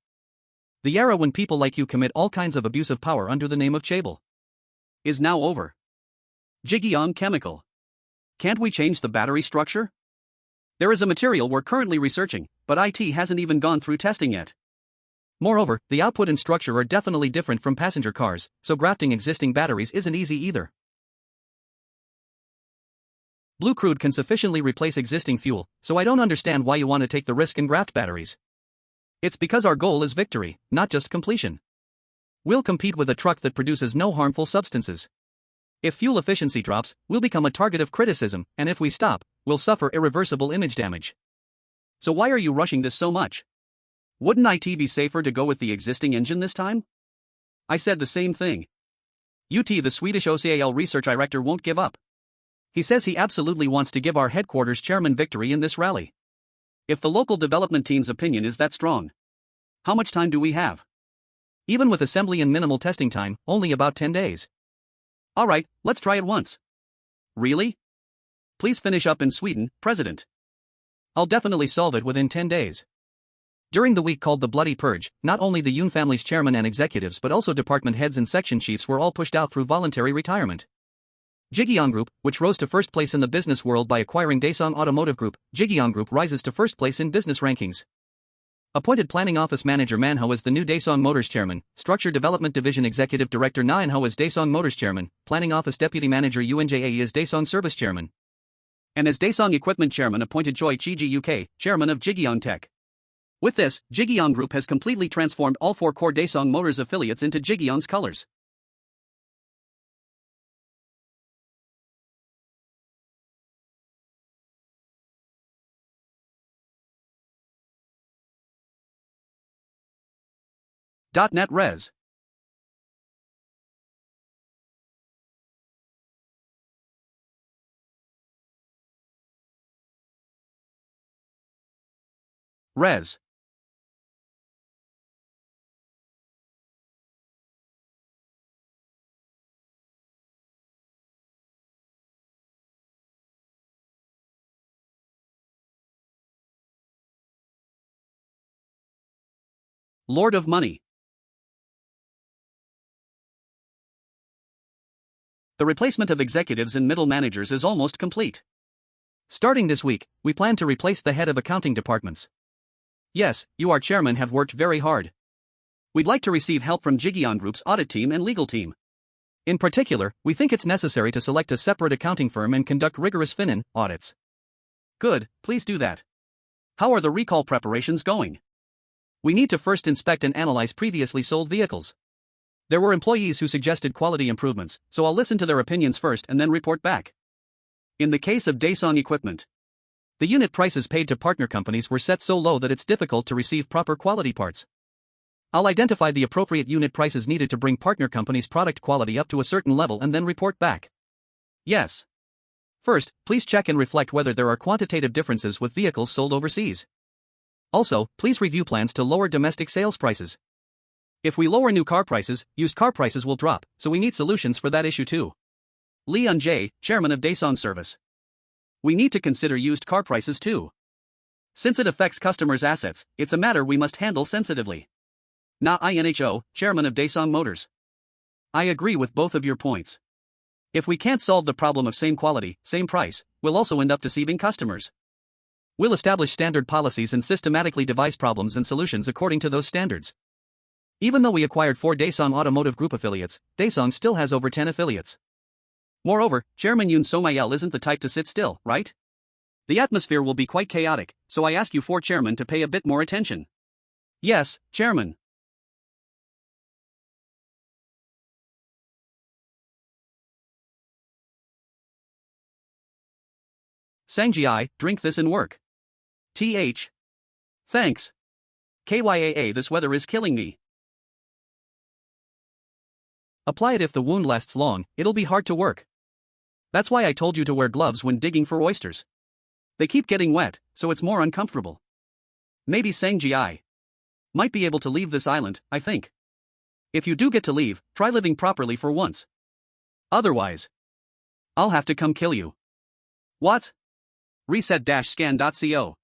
The era when people like you commit all kinds of abusive power under the name of chaebol is now over. Ji Gyoung Chemical. Can't we change the battery structure? There is a material we're currently researching, but IT hasn't even gone through testing yet. Moreover, the output and structure are definitely different from passenger cars, so grafting existing batteries isn't easy either. Blue crude can sufficiently replace existing fuel, so I don't understand why you want to take the risk and graft batteries. It's because our goal is victory, not just completion. We'll compete with a truck that produces no harmful substances. If fuel efficiency drops, we'll become a target of criticism, and if we stop, we'll suffer irreversible image damage. So why are you rushing this so much? Wouldn't it be safer to go with the existing engine this time? I said the same thing. The Swedish OCAL research director won't give up. He says he absolutely wants to give our headquarters chairman victory in this rally. If the local development team's opinion is that strong, how much time do we have? Even with assembly and minimal testing time, only about 10 days. Alright, let's try it once. Really? Please finish up in Sweden, President. I'll definitely solve it within 10 days. During the week called the Bloody Purge, not only the Yoon family's chairman and executives but also department heads and section chiefs were all pushed out through voluntary retirement. Ji Gyoung Group, which rose to first place in the business world by acquiring Daesung Automotive Group, Ji Gyoung Group rises to first place in business rankings. Appointed Planning Office Manager Manhua as the new Daesung Motors Chairman, Structure Development Division Executive Director Nainho as Daesung Motors Chairman, Planning Office Deputy Manager Unja as Daesung Service Chairman. And as Daesung Equipment Chairman appointed Choi Chi-ji UK, Chairman of Ji Gyoung Tech. With this, Ji Gyoung Group has completely transformed all 4 core Daesung Motors affiliates into Ji Gyoung's colors. .NET Res. Res. Lord of Money. The replacement of executives and middle managers is almost complete. Starting this week, we plan to replace the head of accounting departments. Yes, you, our chairman, have worked very hard. We'd like to receive help from Ji Gyoung Group's audit team and legal team. In particular, we think it's necessary to select a separate accounting firm and conduct rigorous FinAN audits. Good, please do that. How are the recall preparations going? We need to first inspect and analyze previously sold vehicles. There were employees who suggested quality improvements, so I'll listen to their opinions first and then report back. In the case of Daesung Equipment, the unit prices paid to partner companies were set so low that it's difficult to receive proper quality parts. I'll identify the appropriate unit prices needed to bring partner companies' product quality up to a certain level and then report back. Yes. First, please check and reflect whether there are quantitative differences with vehicles sold overseas. Also, please review plans to lower domestic sales prices. If we lower new car prices, used car prices will drop, so we need solutions for that issue too. Lee Eun-jae, Chairman of Daesung Service. We need to consider used car prices too. Since it affects customers' assets, it's a matter we must handle sensitively. Na Inho, Chairman of Daesung Motors. I agree with both of your points. If we can't solve the problem of same quality, same price, we'll also end up deceiving customers. We'll establish standard policies and systematically devise problems and solutions according to those standards. Even though we acquired 4 Daesung Automotive Group affiliates, Daesung still has over 10 affiliates. Moreover, Chairman Yoon Song-il isn't the type to sit still, right? The atmosphere will be quite chaotic, so I ask you 4 chairmen to pay a bit more attention. Yes, Chairman. Sangji, drink this and work. TH. Thanks. KYAA, this weather is killing me. Apply it if the wound lasts long, it'll be hard to work. That's why I told you to wear gloves when digging for oysters. They keep getting wet, so it's more uncomfortable. Maybe Sangji might be able to leave this island, I think. If you do get to leave, try living properly for once. Otherwise, I'll have to come kill you. What? Reset-scan.co.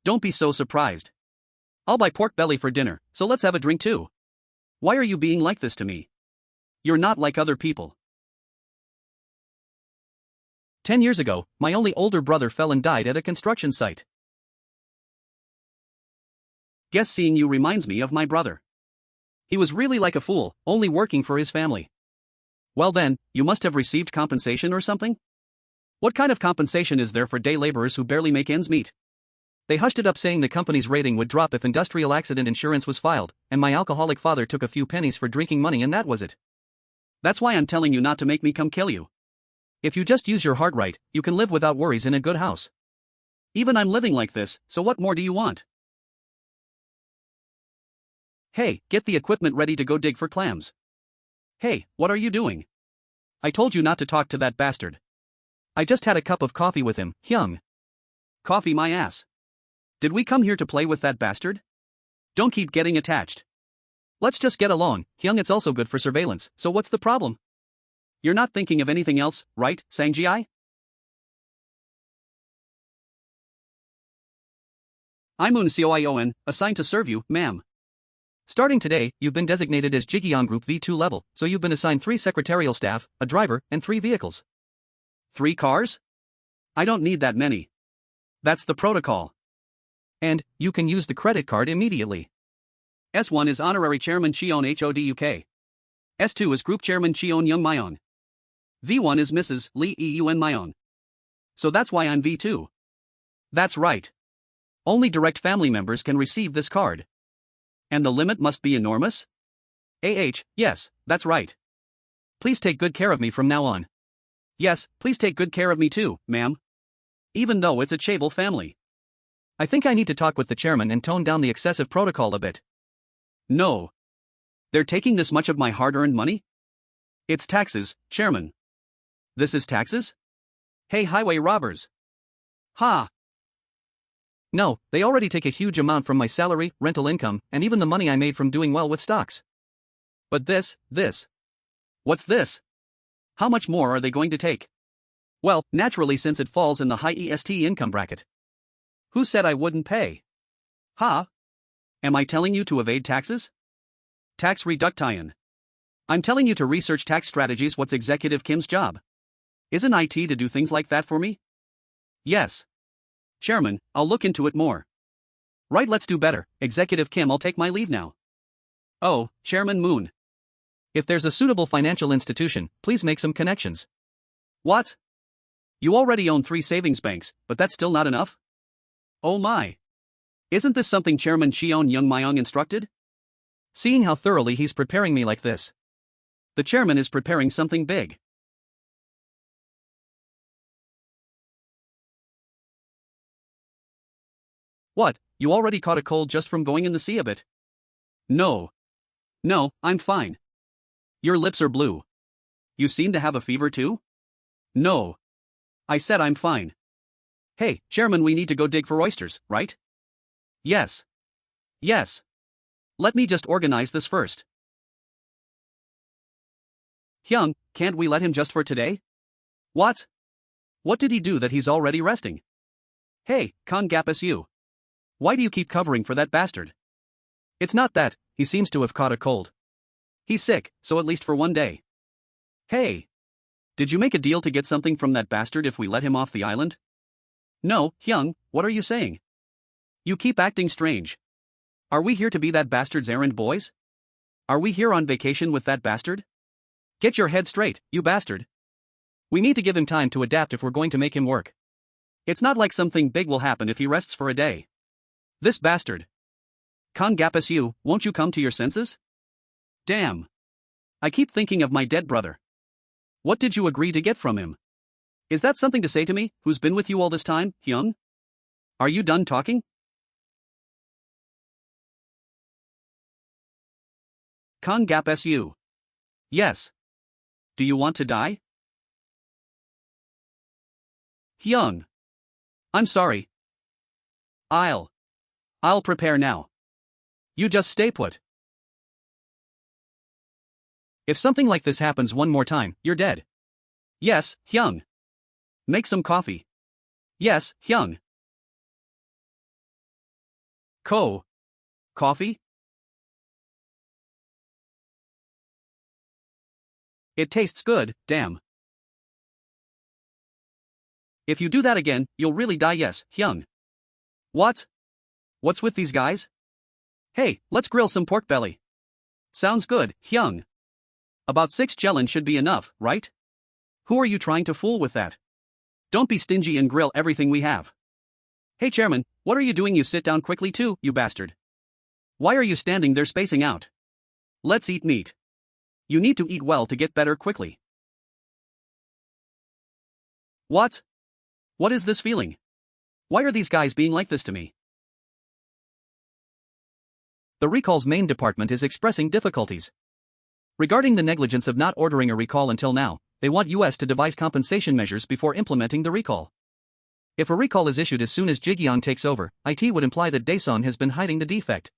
Don't be so surprised. I'll buy pork belly for dinner, so let's have a drink too. Why are you being like this to me? You're not like other people. 10 years ago, my only older brother fell and died at a construction site. Guess seeing you reminds me of my brother. He was really like a fool, only working for his family. Well then, you must have received compensation or something? What kind of compensation is there for day laborers who barely make ends meet? They hushed it up saying the company's rating would drop if industrial accident insurance was filed, and my alcoholic father took a few pennies for drinking money and that was it. That's why I'm telling you not to make me come kill you. If you just use your heart right, you can live without worries in a good house. Even I'm living like this, so what more do you want? Hey, get the equipment ready to go dig for clams. Hey, what are you doing? I told you not to talk to that bastard. I just had a cup of coffee with him, Hyung. Coffee my ass. Did we come here to play with that bastard? Don't keep getting attached. Let's just get along, Hyung. It's also good for surveillance, so what's the problem? You're not thinking of anything else, right, Sangji? I'm Un Seoion, assigned to serve you, ma'am. Starting today, you've been designated as Ji Gyoung Group V2 level, so you've been assigned 3 secretarial staff, a driver, and 3 vehicles. 3 cars? I don't need that many. That's the protocol. And, you can use the credit card immediately. S1 is Honorary Chairman Cheon Hoduk. S2 is Group Chairman Cheon Joong Myung. V1 is Mrs. Lee Eun Myung. So that's why I'm V2. That's right. Only direct family members can receive this card. And the limit must be enormous? Yes, that's right. Please take good care of me from now on. Yes, please take good care of me too, ma'am. Even though it's a chaebol family. I think I need to talk with the chairman and tone down the excessive protocol a bit. No. They're taking this much of my hard-earned money? It's taxes, chairman. This is taxes? Hey, highway robbers. Ha! No, they already take a huge amount from my salary, rental income, and even the money I made from doing well with stocks. But this. What's this? How much more are they going to take? Well, naturally, since it falls in the high EST income bracket. Who said I wouldn't pay? Ha? Am I telling you to evade taxes? Tax reduction. I'm telling you to research tax strategies. What's Executive Kim's job? Isn't IT to do things like that for me? Yes. Chairman, I'll look into it more. Right, let's do better. Executive Kim, I'll take my leave now. Oh, Chairman Moon. If there's a suitable financial institution, please make some connections. What? You already own 3 savings banks, but that's still not enough? Oh my. Isn't this something Chairman Cheon Joong Myung instructed? Seeing how thoroughly he's preparing me like this. The chairman is preparing something big. What, you already caught a cold just from going in the sea a bit? No, I'm fine. Your lips are blue. You seem to have a fever too? No. I said I'm fine. Hey, Chairman, we need to go dig for oysters, right? Yes. Let me just organize this first. Hyung, can't we let him just for today? What? What did he do that he's already resting? Hey, Gap-su. Why do you keep covering for that bastard? It's not that, he seems to have caught a cold. He's sick, so at least for one day. Hey! Did you make a deal to get something from that bastard if we let him off the island? No, Hyung, what are you saying? You keep acting strange. Are we here to be that bastard's errand boys? Are we here on vacation with that bastard? Get your head straight, you bastard. We need to give him time to adapt if we're going to make him work. It's not like something big will happen if he rests for a day. This bastard. Gap-su, won't you come to your senses? Damn. I keep thinking of my dead brother. What did you agree to get from him? Is that something to say to me, who's been with you all this time, Hyung? Are you done talking? Gap-su. Yes. Do you want to die? Hyung. I'm sorry. I'll prepare now. You just stay put. If something like this happens one more time, you're dead. Yes, Hyung. Make some coffee. Yes, Hyung. Coffee? It tastes good, damn. If you do that again, you'll really die. Yes, Hyung. What? What's with these guys? Hey, let's grill some pork belly. Sounds good, Hyung. About 6 jellin should be enough, right? Who are you trying to fool with that? Don't be stingy and grill everything we have. Hey Chairman, what are you doing? You sit down quickly too, you bastard. Why are you standing there spacing out? Let's eat meat. You need to eat well to get better quickly. What? What is this feeling? Why are these guys being like this to me? The recall's main department is expressing difficulties. Regarding the negligence of not ordering a recall until now, they want US to devise compensation measures before implementing the recall. If a recall is issued as soon as Ji Gyoung takes over, IT would imply that Daeson has been hiding the defect.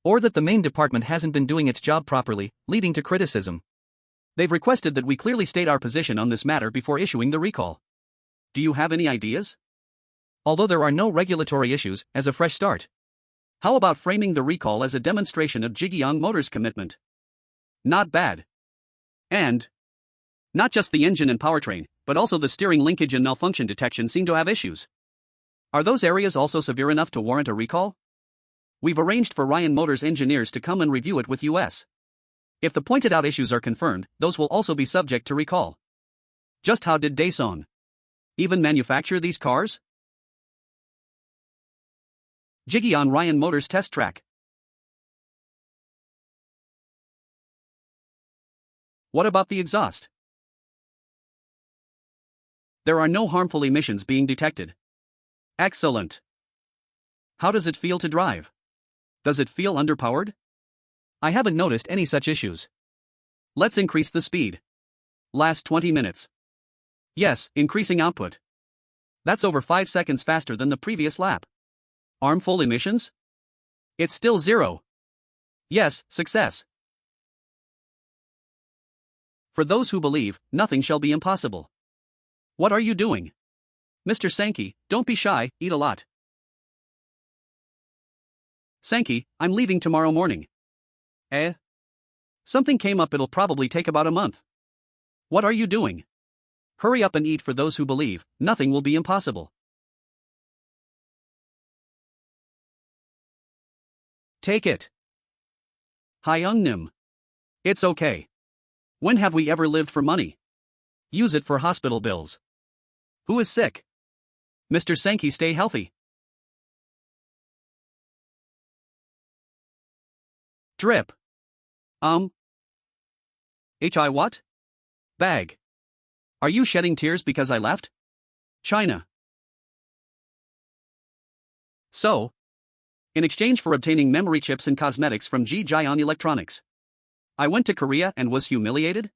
Or that the main department hasn't been doing its job properly, leading to criticism. They've requested that we clearly state our position on this matter before issuing the recall. Do you have any ideas? Although there are no regulatory issues, as a fresh start. How about framing the recall as a demonstration of Ji Gyoung Motors' commitment? Not bad. And not just the engine and powertrain, but also the steering linkage and malfunction detection seem to have issues. Are those areas also severe enough to warrant a recall? We've arranged for Ryan Motors engineers to come and review it with US. If the pointed out issues are confirmed, those will also be subject to recall. Just how did Daeson even manufacture these cars? Ji Gyoung Ryan Motors test track. What about the exhaust? There are no harmful emissions being detected. Excellent. How does it feel to drive? Does it feel underpowered? I haven't noticed any such issues. Let's increase the speed. Last 20 minutes. Yes, increasing output. That's over 5 seconds faster than the previous lap. Harmful emissions? It's still 0. Yes, success. For those who believe, nothing shall be impossible. What are you doing? Mr. Sankey, don't be shy, eat a lot. Sankey, I'm leaving tomorrow morning. Something came up, it'll probably take about a month. What are you doing? Hurry up and eat. For those who believe, nothing will be impossible. Take it. Hyung Nim. It's okay. When have we ever lived for money? Use it for hospital bills. Who is sick? Mr. Sankey, stay healthy. Drip. Hi what? Bag. Are you shedding tears because I left? China. So, in exchange for obtaining memory chips and cosmetics from Ji Gyoung Electronics, I went to Korea and was humiliated?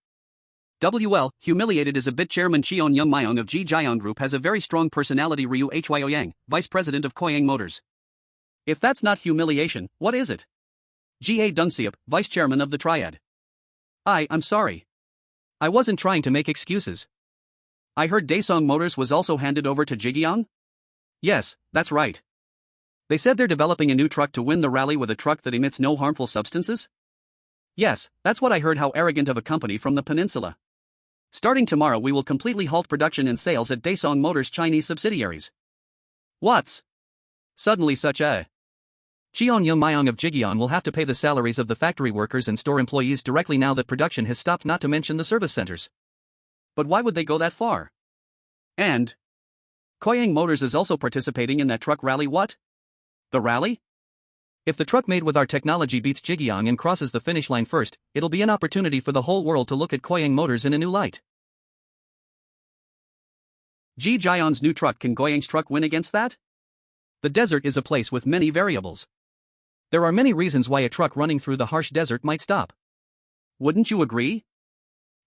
Humiliated is a bit. Chairman Cheon Joong Myung of Ji Gyoung Group has a very strong personality. Ryu Hyo Yang, Vice President of Koyang Motors. If that's not humiliation, what is it? Ga Dungseop, Vice Chairman of the Triad. I'm sorry. I wasn't trying to make excuses. I heard Daesong Motors was also handed over to Ji Gyoung? Yes, that's right. They said they're developing a new truck to win the rally with a truck that emits no harmful substances? Yes, that's what I heard. How arrogant of a company from the peninsula. Starting tomorrow we will completely halt production and sales at Daesong Motors' Chinese subsidiaries. What's suddenly such a... Cheon Joong Myung of Ji Gyoung will have to pay the salaries of the factory workers and store employees directly now that production has stopped, not to mention the service centers. But why would they go that far? And Koyang Motors is also participating in that truck rally. What? The rally? If the truck made with our technology beats Ji Gyoung and crosses the finish line first, it'll be an opportunity for the whole world to look at Koyang Motors in a new light. Ji Gyoung's new truck. Can Koyang's truck win against that? The desert is a place with many variables. There are many reasons why a truck running through the harsh desert might stop. Wouldn't you agree?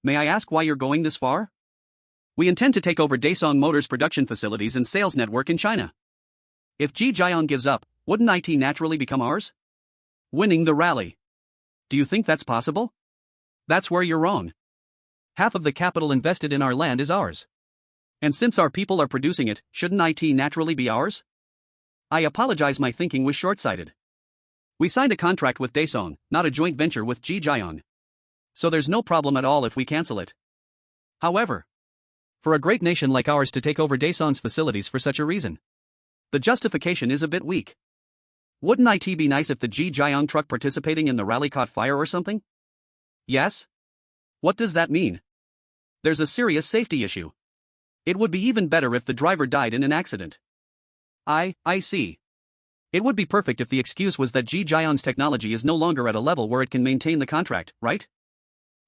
May I ask why you're going this far? We intend to take over Daesong Motors' production facilities and sales network in China. If Ji Gyoung gives up, wouldn't IT naturally become ours? Winning the rally. Do you think that's possible? That's where you're wrong. Half of the capital invested in our land is ours. And since our people are producing it, shouldn't IT naturally be ours? I apologize, my thinking was short-sighted. We signed a contract with Daesong, not a joint venture with Ji Gyoung. So there's no problem at all if we cancel it. However, for a great nation like ours to take over Daesong's facilities for such a reason, the justification is a bit weak. Wouldn't it be nice if the Ji Gyoung truck participating in the rally caught fire or something? Yes? What does that mean? There's a serious safety issue. It would be even better if the driver died in an accident. I see. It would be perfect if the excuse was that Ji Gyoung's technology is no longer at a level where it can maintain the contract, right?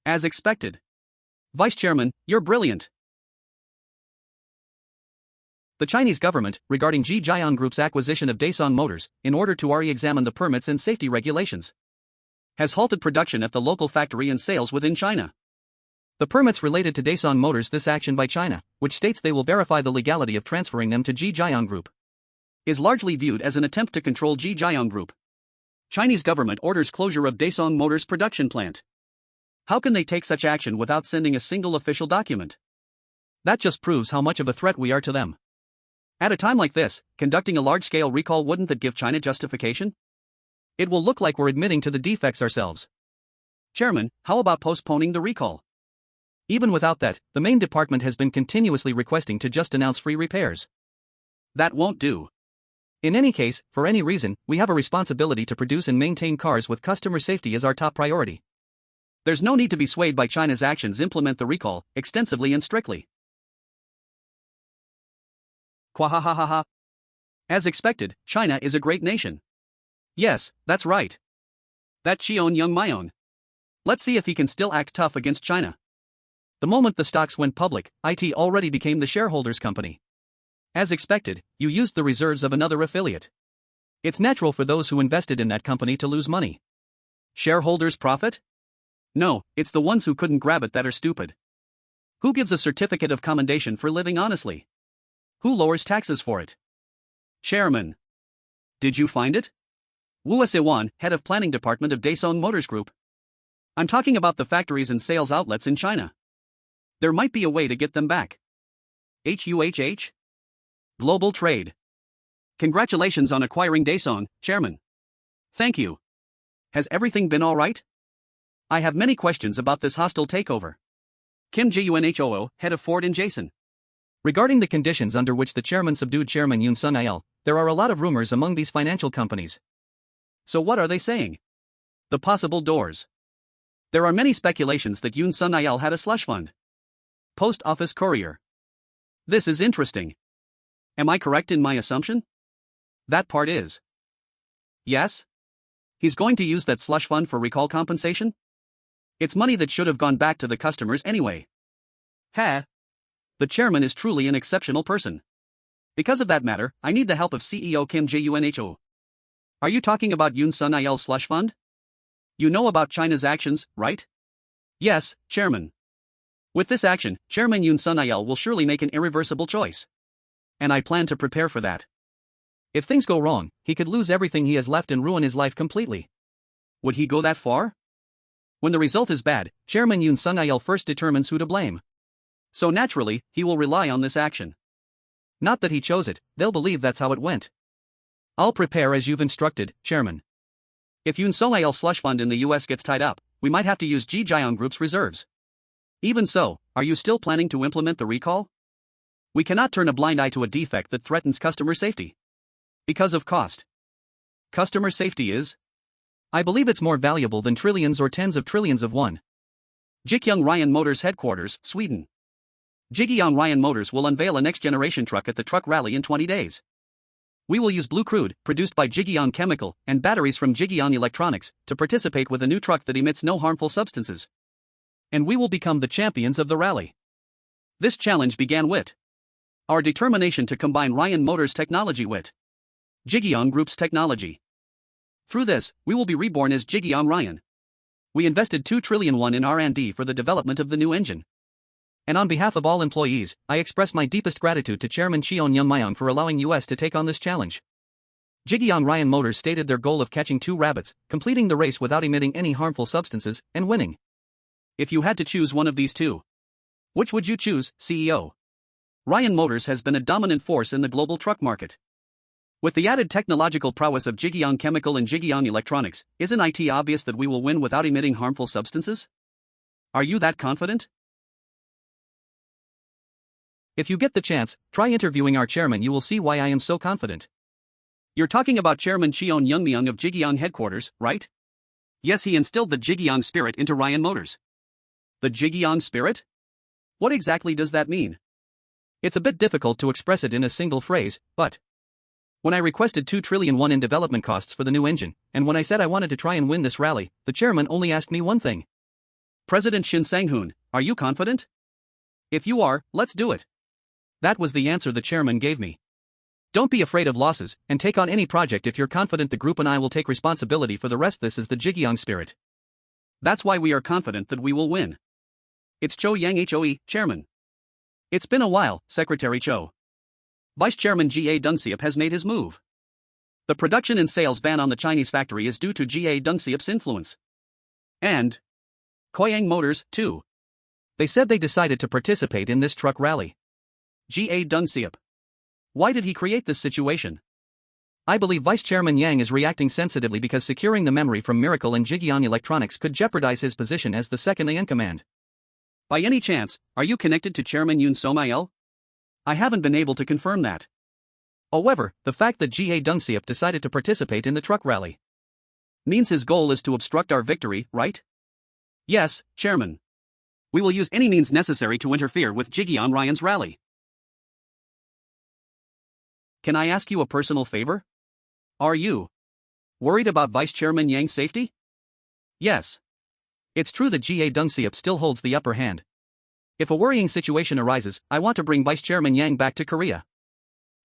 As expected. Vice Chairman, you're brilliant. The Chinese government, regarding Ji Gyoung Group's acquisition of Daesong Motors, in order to re-examine the permits and safety regulations. has halted production at the local factory and sales within China. The permits related to Daesung Motors this action by China, which states they will verify the legality of transferring them to Ji Gyoung Group, is largely viewed as an attempt to control Ji Gyoung Group. Chinese government orders closure of Daesung Motors production plant. How can they take such action without sending a single official document? That just proves how much of a threat we are to them. At a time like this, conducting a large-scale recall wouldn't that give China justification? It will look like we're admitting to the defects ourselves. Chairman, how about postponing the recall? Even without that, the main department has been continuously requesting to just announce free repairs. That won't do. In any case, for any reason, we have a responsibility to produce and maintain cars with customer safety as our top priority. There's no need to be swayed by China's actions. Implement the recall, extensively and strictly. Kwahahaha. As expected, China is a great nation. Yes, that's right. That Cheon Joong Myung. Let's see if he can still act tough against China. The moment the stocks went public, IT already became the shareholders' company. As expected, you used the reserves of another affiliate. It's natural for those who invested in that company to lose money. Shareholders profit? No, it's the ones who couldn't grab it that are stupid. Who gives a certificate of commendation for living honestly? Who lowers taxes for it? Chairman. Did you find it? Wu Se-won, head of planning department of Daesung Motors Group. I'm talking about the factories and sales outlets in China. There might be a way to get them back. HUHH? Global trade. Congratulations on acquiring Daesung, Chairman. Thank you. Has everything been all right? I have many questions about this hostile takeover. Kim Ji-unhoo, head of Ford and Jason. Regarding the conditions under which the chairman subdued Chairman Yoon Sung-il, there are a lot of rumors among these financial companies. So what are they saying? The possible doors. There are many speculations that Yoon Sung-il had a slush fund. Post office courier. This is interesting. Am I correct in my assumption? That part is. Yes? He's going to use that slush fund for recall compensation? It's money that should have gone back to the customers anyway. Ha! The chairman is truly an exceptional person. Because of that matter, I need the help of CEO Kim Ji-unhoo. Are you talking about Yoon Sung-il's slush fund? You know about China's actions, right? Yes, Chairman. With this action, Chairman Yoon Sung-il will surely make an irreversible choice. And I plan to prepare for that. If things go wrong, he could lose everything he has left and ruin his life completely. Would he go that far? When the result is bad, Chairman Yoon Sung-il first determines who to blame. So naturally, he will rely on this action. Not that he chose it, they'll believe that's how it went. I'll prepare as you've instructed, Chairman. If Yoon Sung-il's slush fund in the US gets tied up, we might have to use Ji Gyoung Group's reserves. Even so, are you still planning to implement the recall? We cannot turn a blind eye to a defect that threatens customer safety. Because of cost. Customer safety is? I believe it's more valuable than trillions or tens of trillions of won. Ji Gyoung Ryan Motors headquarters, Sweden. Ji Gyoung Ryan Motors will unveil a next-generation truck at the truck rally in 20 days. We will use blue crude, produced by Ji Gyoung Chemical, and batteries from Ji Gyoung Electronics, to participate with a new truck that emits no harmful substances. And we will become the champions of the rally. This challenge began with our determination to combine Ryan Motors' technology with Ji Gyoung Group's technology. Through this, we will be reborn as Ji Gyoung Ryan. We invested 2 trillion won in R&D for the development of the new engine. And on behalf of all employees, I express my deepest gratitude to Chairman Cheon Joong Myung for allowing US to take on this challenge. Ji Gyoung Ryan Motors stated their goal of catching 2 rabbits, completing the race without emitting any harmful substances, and winning. If you had to choose one of these two, which would you choose, CEO? Ryan Motors has been a dominant force in the global truck market. With the added technological prowess of Ji Gyoung Chemical and Ji Gyoung Electronics, isn't it obvious that we will win without emitting harmful substances? Are you that confident? If you get the chance, try interviewing our chairman. You will see why I am so confident. You're talking about Chairman Cheon Joong Myung of Ji Gyoung headquarters, right? Yes, he instilled the Ji Gyoung spirit into Ryan Motors. The Ji Gyoung spirit? What exactly does that mean? It's a bit difficult to express it in a single phrase, but when I requested 2 trillion won in development costs for the new engine, and when I said I wanted to try and win this rally, the chairman only asked me one thing. President Shin Sang-hoon, are you confident? If you are, let's do it. That was the answer the chairman gave me. Don't be afraid of losses, and take on any project if you're confident the group and I will take responsibility for the rest. This is the Ji Gyoung spirit. That's why we are confident that we will win. It's Cho Yang Hoe, Chairman. It's been a while, Secretary Cho. Vice Chairman Ga Dungseop has made his move. The production and sales ban on the Chinese factory is due to Ga Dungseop's influence. And Koyang Motors, too. They said they decided to participate in this truck rally. Ga Dungseop. Why did he create this situation? I believe Vice Chairman Yang is reacting sensitively because securing the memory from Miracle and Ji Gyoung Electronics could jeopardize his position as the second in command. By any chance, are you connected to Chairman Yoon So-myel? I haven't been able to confirm that. However, the fact that Ga Dungseop decided to participate in the truck rally means his goal is to obstruct our victory, right? Yes, Chairman. We will use any means necessary to interfere with Ji Gyoung Ryan's rally. Can I ask you a personal favor? Are you worried about Vice Chairman Yang's safety? Yes. It's true that Ga Dungseop still holds the upper hand. If a worrying situation arises, I want to bring Vice Chairman Yang back to Korea.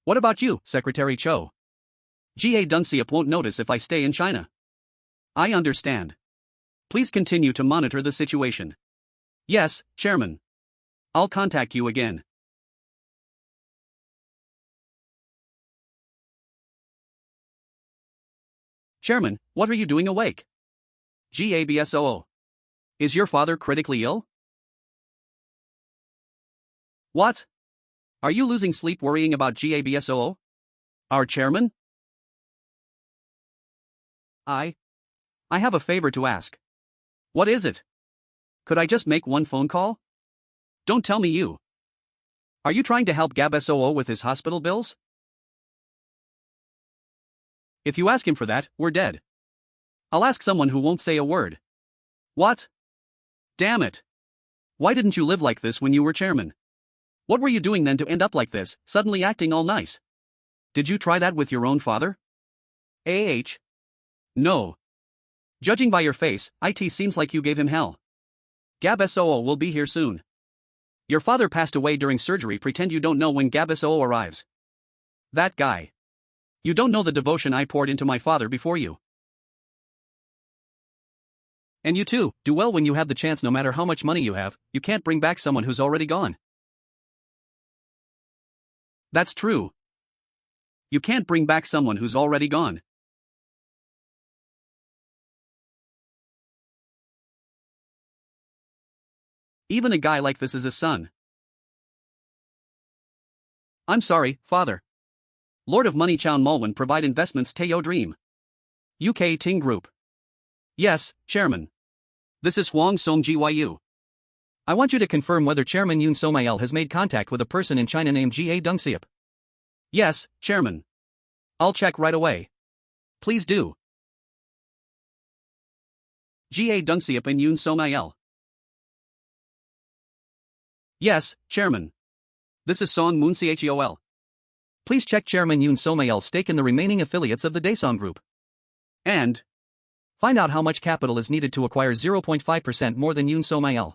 What about you, Secretary Cho? Ga Dungseop won't notice if I stay in China. I understand. Please continue to monitor the situation. Yes, Chairman. I'll contact you again. Chairman, what are you doing awake? GABSOO. Is your father critically ill? What? Are you losing sleep worrying about GABSOO? Our chairman? I have a favor to ask. What is it? Could I just make one phone call? Don't tell me you. Are you trying to help GABSOO with his hospital bills? If you ask him for that, we're dead. I'll ask someone who won't say a word. What? Damn it. Why didn't you live like this when you were chairman? What were you doing then to end up like this, suddenly acting all nice? Did you try that with your own father? No. Judging by your face, it seems like you gave him hell. GABSOO will be here soon. Your father passed away during surgery. Pretend you don't know when GABSOO arrives. That guy. You don't know the devotion I poured into my father before you. And you too, do well when you have the chance. No matter how much money you have, you can't bring back someone who's already gone. That's true. You can't bring back someone who's already gone. Even a guy like this is a son. I'm sorry, father. Lord of Money Chown Mulwan provide investments Teo Dream. UK Ting Group. Yes, Chairman. This is Hwang Song Gyu. I want you to confirm whether Chairman Yoon So-myel has made contact with a person in China named Ga Dungseop. Yes, Chairman. I'll check right away. Please do. Ga Dungseop and Yoon So-myel. Yes, Chairman. This is Song Moon Chol. Please check Chairman Yoon So-myel's stake in the remaining affiliates of the Daesung Group. And find out how much capital is needed to acquire 0.5% more than Yoon So-myel.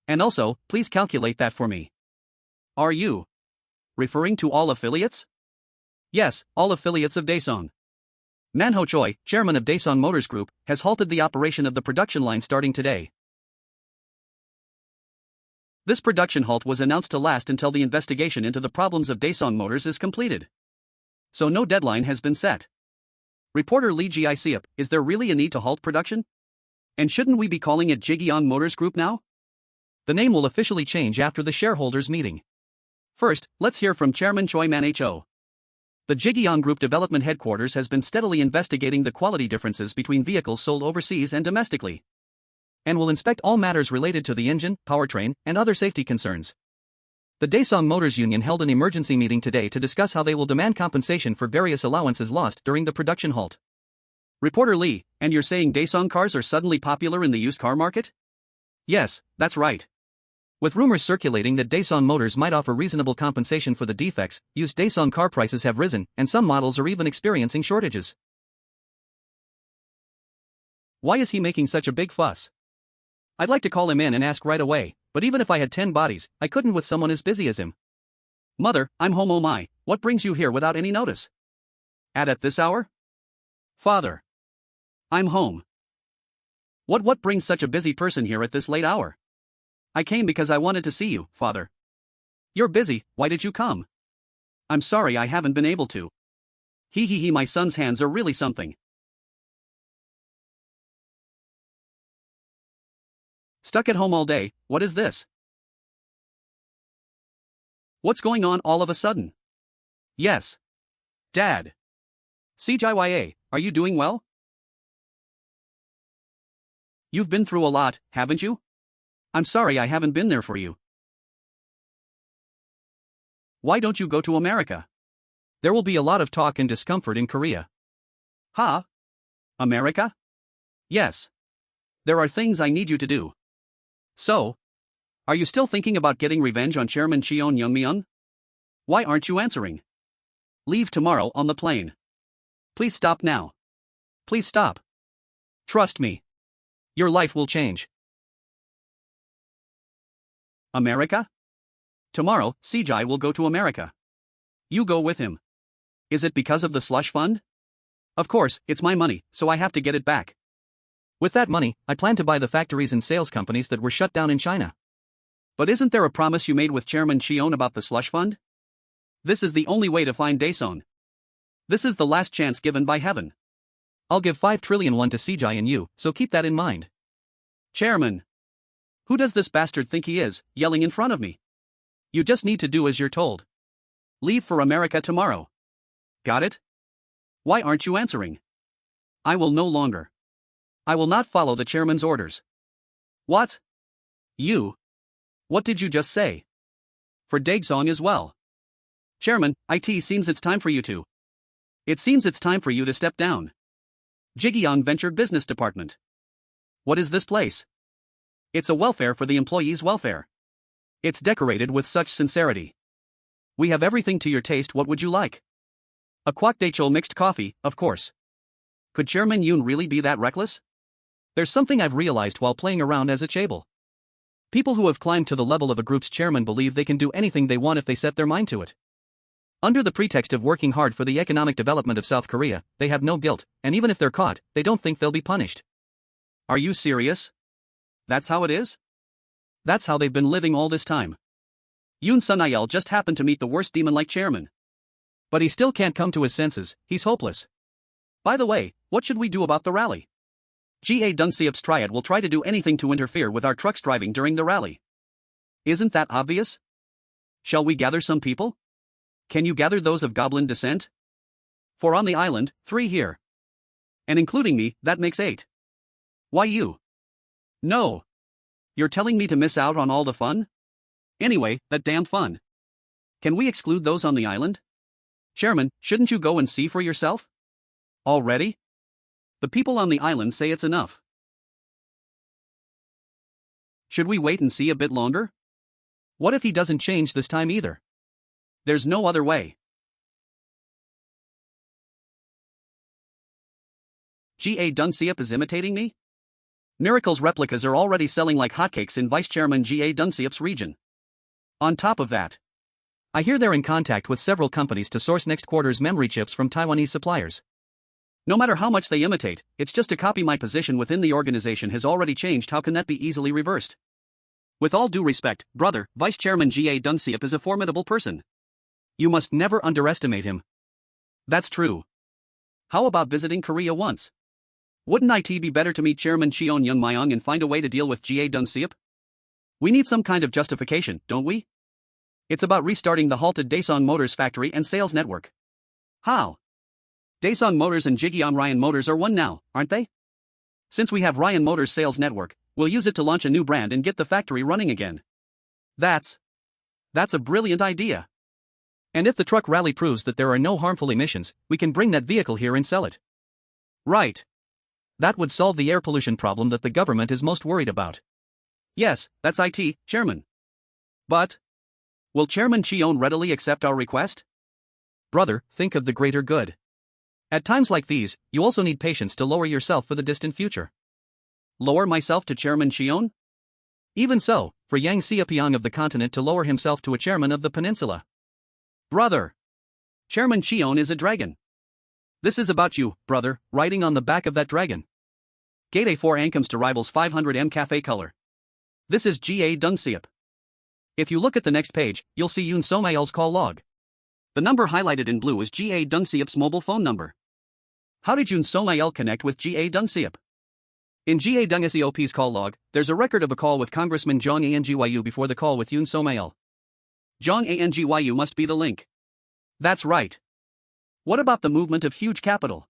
And also, please calculate that for me. Are you referring to all affiliates? Yes, all affiliates of Daesung. Manho Choi, chairman of Daesung Motors Group, has halted the operation of the production line starting today. This production halt was announced to last until the investigation into the problems of Daesung Motors is completed. So no deadline has been set. Reporter Lee Ji-seop, is there really a need to halt production? And shouldn't we be calling it Ji Gyoung Motors Group now? The name will officially change after the shareholders' meeting. First, let's hear from Chairman Choi Man-ho. The Ji Gyoung Group development headquarters has been steadily investigating the quality differences between vehicles sold overseas and domestically, and will inspect all matters related to the engine, powertrain, and other safety concerns. The Daesung Motors Union held an emergency meeting today to discuss how they will demand compensation for various allowances lost during the production halt. Reporter Lee, and you're saying Daesung cars are suddenly popular in the used car market? Yes, that's right. With rumors circulating that Daesung Motors might offer reasonable compensation for the defects, used Daesung car prices have risen, and some models are even experiencing shortages. Why is he making such a big fuss? I'd like to call him in and ask right away, but even if I had 10 bodies, I couldn't with someone as busy as him. Mother, I'm home. Oh my, what brings you here without any notice? At this hour? Father. I'm home. What brings such a busy person here at this late hour? I came because I wanted to see you, father. You're busy, why did you come? I'm sorry I haven't been able to. He, my son's hands are really something. Stuck at home all day, what is this? What's going on all of a sudden? Yes. Dad. CJYA, are you doing well? You've been through a lot, haven't you? I'm sorry I haven't been there for you. Why don't you go to America? There will be a lot of talk and discomfort in Korea. Huh? America? Yes. There are things I need you to do. So? Are you still thinking about getting revenge on Chairman Cheon Joong Myung? Why aren't you answering? Leave tomorrow on the plane. Please stop now. Please stop. Trust me. Your life will change. America? Tomorrow, CJ will go to America. You go with him. Is it because of the slush fund? Of course, it's my money, so I have to get it back. With that money, I plan to buy the factories and sales companies that were shut down in China. But isn't there a promise you made with Chairman Cheon about the slush fund? This is the only way to find Daeson. This is the last chance given by heaven. I'll give 5 trillion won to CJ and you, so keep that in mind. Chairman. Who does this bastard think he is, yelling in front of me? You just need to do as you're told. Leave for America tomorrow. Got it? Why aren't you answering? I will no longer. I will not follow the chairman's orders. What? You? What did you just say? For Daeson as well. Chairman, it seems it's time for you to. It seems it's time for you to step down. Ji Gyoung Venture Business Department. What is this place? It's a welfare for the employees' welfare. It's decorated with such sincerity. We have everything to your taste. What would you like? A kwak daechol mixed coffee, of course. Could Chairman Yoon really be that reckless? There's something I've realized while playing around as a chaebol. People who have climbed to the level of a group's chairman believe they can do anything they want if they set their mind to it. Under the pretext of working hard for the economic development of South Korea, they have no guilt, and even if they're caught, they don't think they'll be punished. Are you serious? That's how it is? That's how they've been living all this time. Yoon Sun-il just happened to meet the worst demon-like chairman. But he still can't come to his senses, he's hopeless. By the way, what should we do about the rally? Ga Dunseop's triad will try to do anything to interfere with our trucks driving during the rally. Isn't that obvious? Shall we gather some people? Can you gather those of goblin descent? 4 on the island, 3 here. And including me, that makes 8. Why you? No. You're telling me to miss out on all the fun? Anyway, that damn fun. Can we exclude those on the island? Chairman, shouldn't you go and see for yourself? Already? The people on the island say it's enough. Should we wait and see a bit longer? What if he doesn't change this time either? There's no other way. Ga Dunseop is imitating me? Miracle's replicas are already selling like hotcakes in Vice Chairman Ga Dunseop's region. On top of that, I hear they're in contact with several companies to source next quarter's memory chips from Taiwanese suppliers. No matter how much they imitate, it's just to copy. My position within the organization has already changed. How can that be easily reversed? With all due respect, brother, Vice Chairman Ga Dunseop is a formidable person. You must never underestimate him. That's true. How about visiting Korea once? Wouldn't it be better to meet Chairman Cheon Joong Myung and find a way to deal with Ga Dunseop? We need some kind of justification, don't we? It's about restarting the halted Daeson Motors factory and sales network. How? Daeson Motors and Ji Gyoung Ryan Motors are one now, aren't they? Since we have Ryan Motors sales network, we'll use it to launch a new brand and get the factory running again. That's a brilliant idea. And if the truck rally proves that there are no harmful emissions, we can bring that vehicle here and sell it. Right. That would solve the air pollution problem that the government is most worried about. Yes, that's it, Chairman. But will Chairman Cheon readily accept our request? Brother, think of the greater good. At times like these, you also need patience to lower yourself for the distant future. Lower myself to Chairman Cheon? Even so, for Yang Xiaopyong of the continent to lower himself to a chairman of the peninsula. Brother! Chairman Cheon is a dragon. This is about you, brother, riding on the back of that dragon. Gate A4 Ancoms to rivals 500M cafe color. This is Ji Gyoung Group. If you look at the next page, you'll see Yoon So Mayul's call log. The number highlighted in blue is Ji Gyoung Group's mobile phone number. How did Yoon So Mayul connect with Ji Gyoung Group? In Ji Gyoung Group's call log, there's a record of a call with Congressman Jong Angyu before the call with Yoon So Mayul. Jong Angyu must be the link. That's right. What about the movement of huge capital?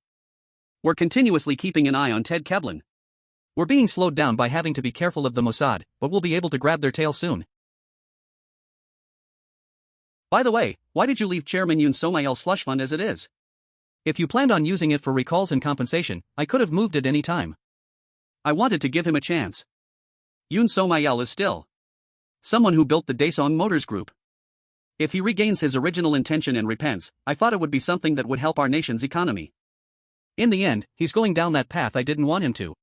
We're continuously keeping an eye on Ted Kevlin. We're being slowed down by having to be careful of the Mossad, but we'll be able to grab their tail soon. By the way, why did you leave Chairman Yoon So Mayul's slush fund as it is? If you planned on using it for recalls and compensation, I could have moved it any time. I wanted to give him a chance. Yoon So Mayul is still someone who built the Daesung Motors Group. If he regains his original intention and repents, I thought it would be something that would help our nation's economy. In the end, he's going down that path I didn't want him to.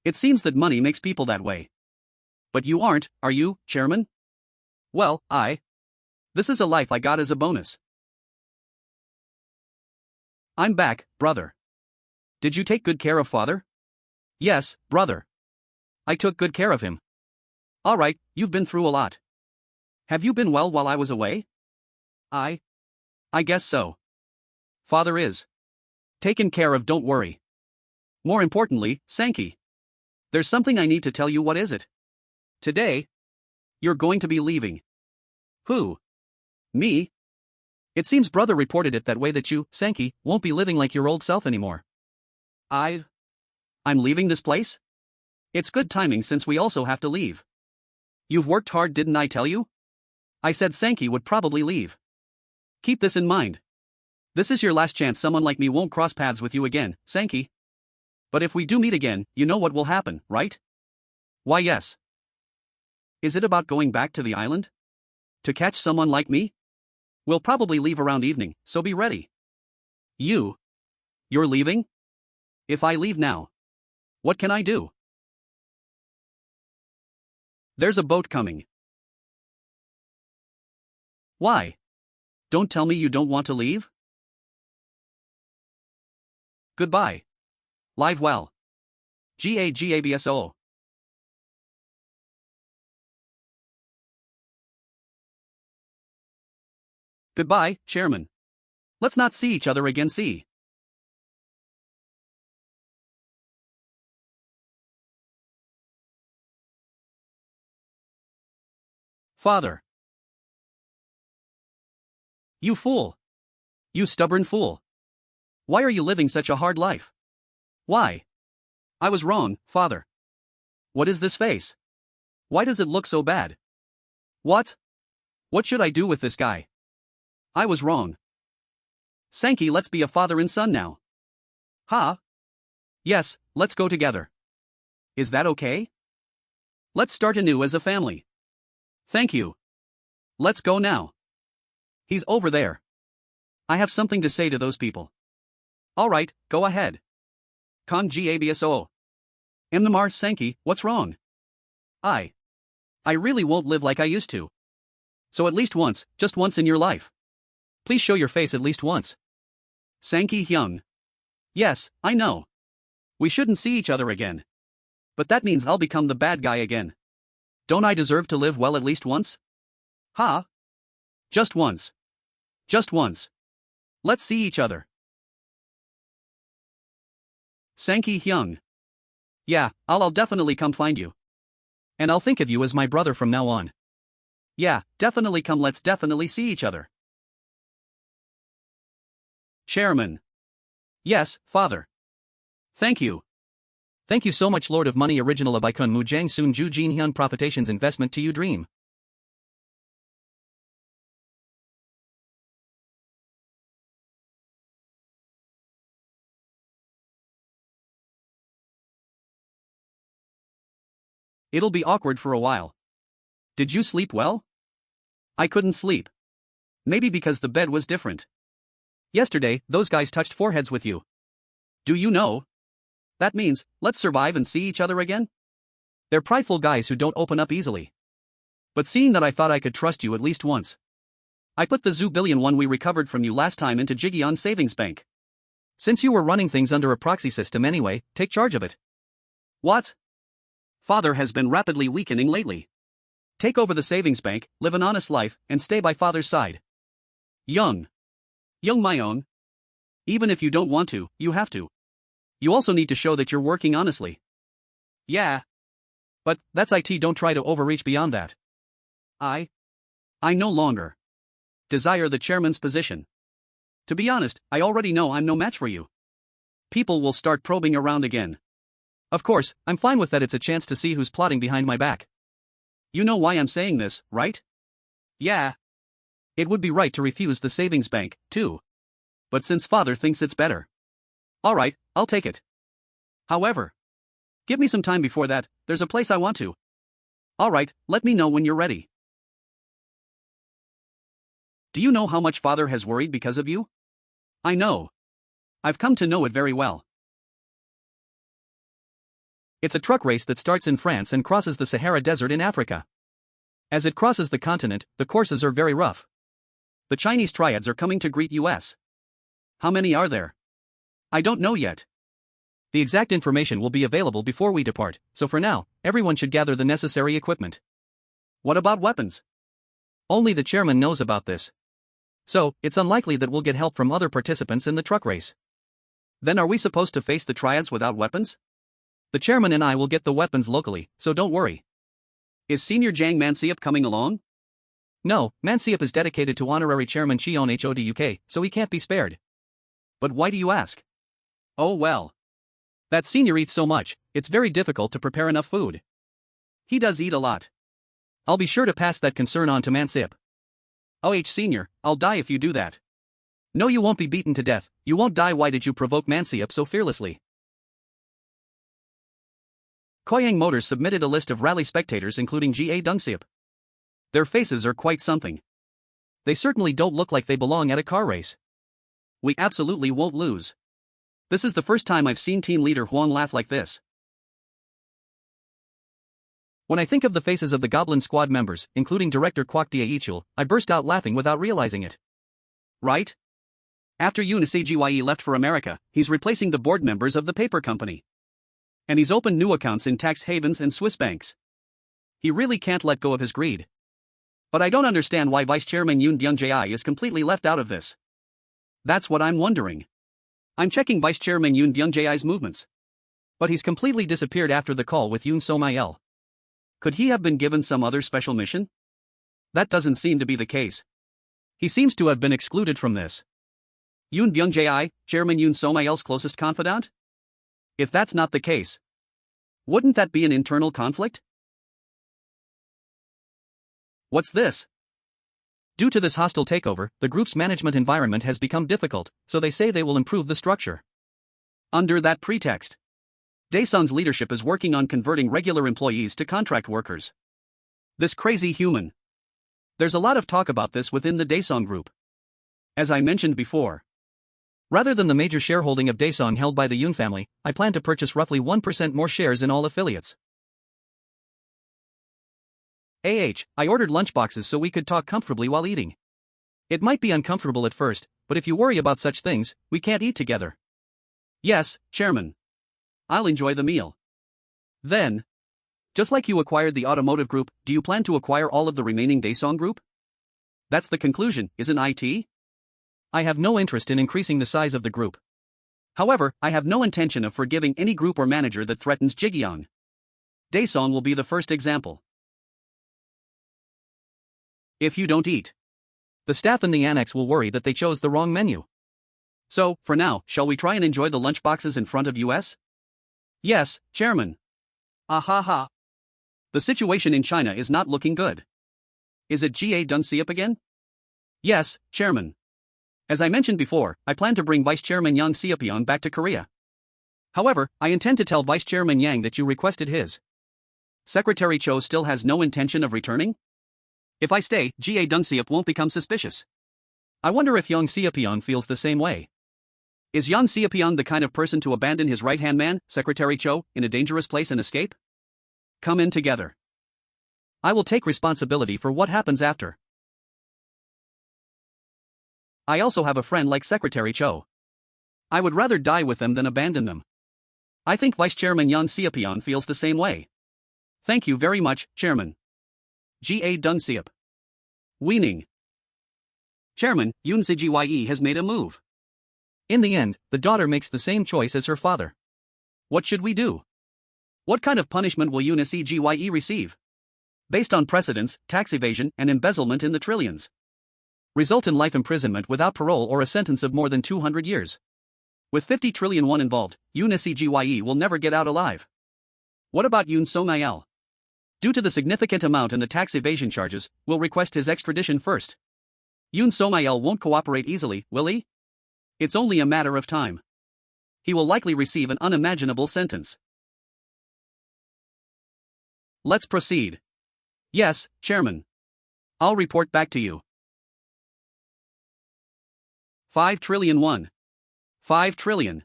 It seems that money makes people that way. But you aren't, are you, Chairman? Well, This is a life I got as a bonus. I'm back, brother. Did you take good care of father? Yes, brother. I took good care of him. Alright, you've been through a lot. Have you been well while I was away? I guess so. Father is taken care of, don't worry. More importantly, Sankey. There's something I need to tell you. What is it? Today, you're going to be leaving. Who? Me? It seems brother reported it that way, that you, Sankey, won't be living like your old self anymore. I'm leaving this place? It's good timing since we also have to leave. You've worked hard, didn't I tell you? I said Sankey would probably leave. Keep this in mind. This is your last chance. Someone like me won't cross paths with you again, Sankey. But if we do meet again, you know what will happen, right? Why, yes. Is it about going back to the island? To catch someone like me? We'll probably leave around evening, so be ready. You're leaving? If I leave now, what can I do? There's a boat coming. Why? Don't tell me you don't want to leave? Goodbye. Live well. GAGABSO. Goodbye, Chairman. Let's not see each other again. See. Father. You fool. You stubborn fool. Why are you living such a hard life? Why? I was wrong, Father. What is this face? Why does it look so bad? What? What should I do with this guy? I was wrong. Sankey, let's be a father and son now. Huh? Yes, let's go together. Is that okay? Let's start anew as a family. Thank you. Let's go now. He's over there. I have something to say to those people. Alright, go ahead. Con Gabso. Mnamar Sankey, what's wrong? I really won't live like I used to. So at least once, just once in your life. Please show your face at least once. Sankey Hyung. Yes, I know. We shouldn't see each other again. But that means I'll become the bad guy again. Don't I deserve to live well at least once? Huh? Just once. Just once. Let's see each other. Sankey Hyung. Yeah, I'll definitely come find you. And I'll think of you as my brother from now on. Yeah, definitely come, let's definitely see each other. Chairman. Yes, Father. Thank you. Thank you so much, Lord of Money. Original Abikun Mujang Soon Ju Jin Hyun Profitations Investment to You Dream. It'll be awkward for a while. Did you sleep well? I couldn't sleep. Maybe because the bed was different. Yesterday, those guys touched foreheads with you. Do you know? That means, let's survive and see each other again? They're prideful guys who don't open up easily. But seeing that, I thought I could trust you at least once. I put the Zoo Billion one we recovered from you last time into Jigyeon Savings Bank. Since you were running things under a proxy system anyway, take charge of it. What? Father has been rapidly weakening lately. Take over the savings bank, live an honest life, and stay by father's side. Young Myung. Even if you don't want to, you have to. You also need to show that you're working honestly. Yeah. But that's it, don't try to overreach beyond that. I no longer desire the chairman's position. To be honest, I already know I'm no match for you. People will start probing around again. Of course, I'm fine with that, it's a chance to see who's plotting behind my back. You know why I'm saying this, right? Yeah. It would be right to refuse the savings bank, too. But since father thinks it's better. Alright, I'll take it. However, give me some time before that, there's a place I want to. Alright, let me know when you're ready. Do you know how much father has worried because of you? I know. I've come to know it very well. It's a truck race that starts in France and crosses the Sahara Desert in Africa. As it crosses the continent, the courses are very rough. The Chinese triads are coming to greet US. How many are there? I don't know yet. The exact information will be available before we depart, so for now, everyone should gather the necessary equipment. What about weapons? Only the chairman knows about this. So, it's unlikely that we'll get help from other participants in the truck race. Then are we supposed to face the triads without weapons? The chairman and I will get the weapons locally, so don't worry. Is Senior Jang Manseop coming along? No, Manseop is dedicated to Honorary Chairman Cheon Hoduk, so he can't be spared. But why do you ask? Oh well. That senior eats so much, it's very difficult to prepare enough food. He does eat a lot. I'll be sure to pass that concern on to Manseop. Oh senior, I'll die if you do that. No, you won't be beaten to death, you won't die. Why did you provoke Manseop so fearlessly? Koyang Motors submitted a list of rally spectators including Ji Gyoung Group. Their faces are quite something. They certainly don't look like they belong at a car race. We absolutely won't lose. This is the first time I've seen team leader Hwang laugh like this. When I think of the faces of the Goblin Squad members, including director Kwak Dae-chul, I burst out laughing without realizing it. Right? After Yoon Se-gye left for America, he's replacing the board members of the paper company. And he's opened new accounts in tax havens and Swiss banks. He really can't let go of his greed. But I don't understand why Vice Chairman Yoon Byung-jae is completely left out of this. That's what I'm wondering. I'm checking Vice Chairman Yoon Byung-jae's movements. But he's completely disappeared after the call with Yoon So-myul. Could he have been given some other special mission? That doesn't seem to be the case. He seems to have been excluded from this. Yoon Byung-jae, Chairman Yoon So-myul's closest confidant? If that's not the case, wouldn't that be an internal conflict? What's this? Due to this hostile takeover, the group's management environment has become difficult, so they say they will improve the structure. Under that pretext, Daesung's leadership is working on converting regular employees to contract workers. This crazy human. There's a lot of talk about this within the Daesung Group. As I mentioned before, rather than the major shareholding of Daesung held by the Yoon family, I plan to purchase roughly 1% more shares in all affiliates. I ordered lunchboxes so we could talk comfortably while eating. It might be uncomfortable at first, but if you worry about such things, we can't eat together. Yes, Chairman. I'll enjoy the meal. Then, just like you acquired the automotive group, do you plan to acquire all of the remaining Daesung Group? That's the conclusion, isn't it? I have no interest in increasing the size of the group. However, I have no intention of forgiving any group or manager that threatens Ji Gyoung. Daesung will be the first example. If you don't eat, the staff in the annex will worry that they chose the wrong menu. So, for now, shall we try and enjoy the lunchboxes in front of us? Yes, Chairman. Ahaha. The situation in China is not looking good. Is it Ji Gyoung again? Yes, Chairman. As I mentioned before, I plan to bring Vice Chairman Yang Seopyeon back to Korea. However, I intend to tell Vice Chairman Yang that you requested his. Secretary Cho still has no intention of returning? If I stay, Ji Gyoung won't become suspicious. I wonder if Yang Seopyeon feels the same way. Is Yang Seopyeon the kind of person to abandon his right-hand man, Secretary Cho, in a dangerous place and escape? Come in together. I will take responsibility for what happens after. I also have a friend like Secretary Cho. I would rather die with them than abandon them. I think Vice Chairman Yan Seopion feels the same way. Thank you very much, Chairman. Ga Dung Seop. Weaning. Chairman, Yoon Sejye has made a move. In the end, the daughter makes the same choice as her father. What should we do? What kind of punishment will Yoon Sejye receive? Based on precedents, tax evasion and embezzlement in the trillions. Result in life imprisonment without parole or a sentence of more than 200 years. With 50 trillion won involved, Yoon Sejye will never get out alive. What about Yoon Song-il? Due to the significant amount and the tax evasion charges, we'll request his extradition first. Yoon Song-il won't cooperate easily, will he? It's only a matter of time. He will likely receive an unimaginable sentence. Let's proceed. Yes, Chairman. I'll report back to you. 5 trillion won. 5 trillion.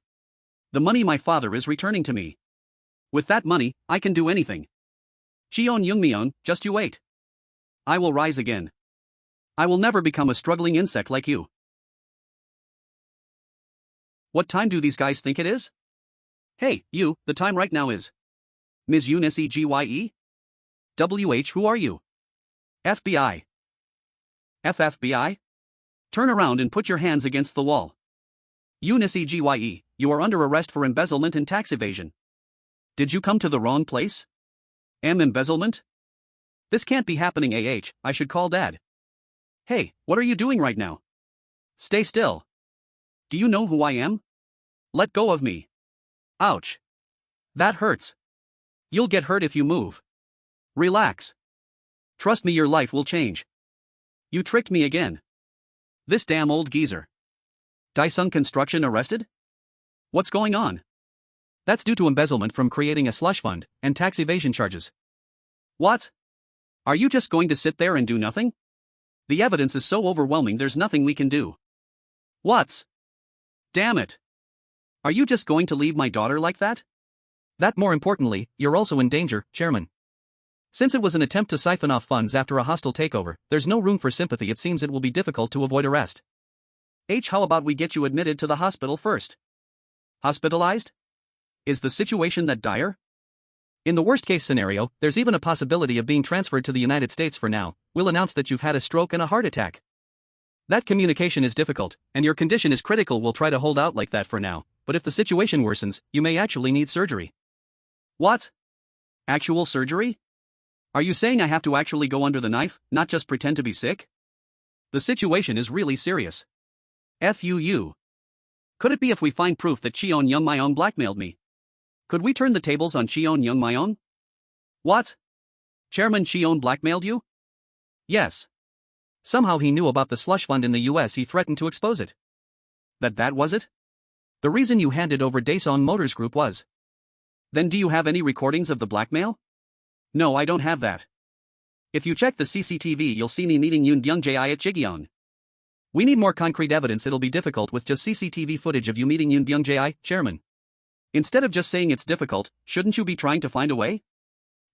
The money my father is returning to me. With that money, I can do anything. Cheon Joong Myung, just you wait. I will rise again. I will never become a struggling insect like you. What time do these guys think it is? Hey, you, the time right now is. Ms. Yoon Sejye? WH, who are you? FBI. FFBI? Turn around and put your hands against the wall. Yoon Sejye, you are under arrest for embezzlement and tax evasion. Did you come to the wrong place? Embezzlement? This can't be happening, I should call Dad. Hey, what are you doing right now? Stay still. Do you know who I am? Let go of me. Ouch. That hurts. You'll get hurt if you move. Relax. Trust me, your life will change. You tricked me again. This damn old geezer. Daesung Construction arrested? What's going on? That's due to embezzlement from creating a slush fund and tax evasion charges. What? Are you just going to sit there and do nothing? The evidence is so overwhelming there's nothing we can do. What's? Damn it. Are you just going to leave my daughter like that? That more importantly, you're also in danger, Chairman. Since it was an attempt to siphon off funds after a hostile takeover, there's no room for sympathy. It seems it will be difficult to avoid arrest. How about we get you admitted to the hospital first? Hospitalized? Is the situation that dire? In the worst-case scenario, there's even a possibility of being transferred to the United States. For now, we'll announce that you've had a stroke and a heart attack. That communication is difficult, and your condition is critical. We'll try to hold out like that for now, but if the situation worsens, you may actually need surgery. What? Actual surgery? Are you saying I have to actually go under the knife, not just pretend to be sick? The situation is really serious. FUU. Could it be if we find proof that Cheon Joong Myung blackmailed me? Could we turn the tables on Cheon Joong Myung? What? Chairman Cheon blackmailed you? Yes. Somehow he knew about the slush fund in the US. He threatened to expose it. That was it? The reason you handed over Daesung Motors Group was. Then do you have any recordings of the blackmail? No, I don't have that. If you check the CCTV, you'll see me meeting Yoon Byung-jae at Ji Gyoung. We need more concrete evidence. It'll be difficult with just CCTV footage of you meeting Yoon Byung-jae, Chairman. Instead of just saying it's difficult, shouldn't you be trying to find a way?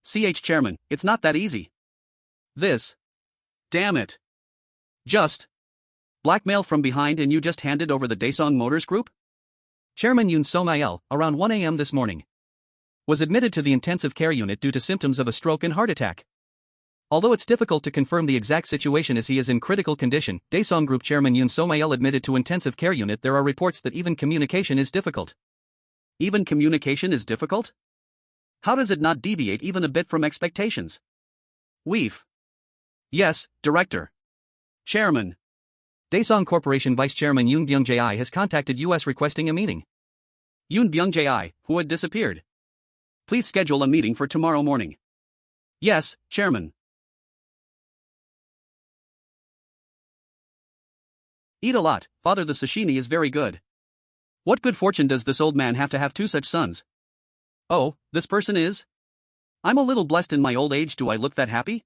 Chairman, it's not that easy. This. Damn it. Just. Blackmail from behind and you just handed over the Daesung Motors Group? Chairman Yoon Song-il, around 1 a.m. this morning, was admitted to the intensive care unit due to symptoms of a stroke and heart attack. Although it's difficult to confirm the exact situation as he is in critical condition, Daesung Group Chairman Yoon Song-il admitted to intensive care unit. There are reports that even communication is difficult. Even communication is difficult? How does it not deviate even a bit from expectations? Weef. Yes, Director. Chairman. Daesung Corporation Vice Chairman Yoon Byung-jae has contacted US requesting a meeting. Yoon Byung-jae, who had disappeared. Please schedule a meeting for tomorrow morning. Yes, Chairman. Eat a lot, Father. The sashimi is very good. What good fortune does this old man have to have 2 such sons? Oh, this person is? I'm a little blessed in my old age. Do I look that happy?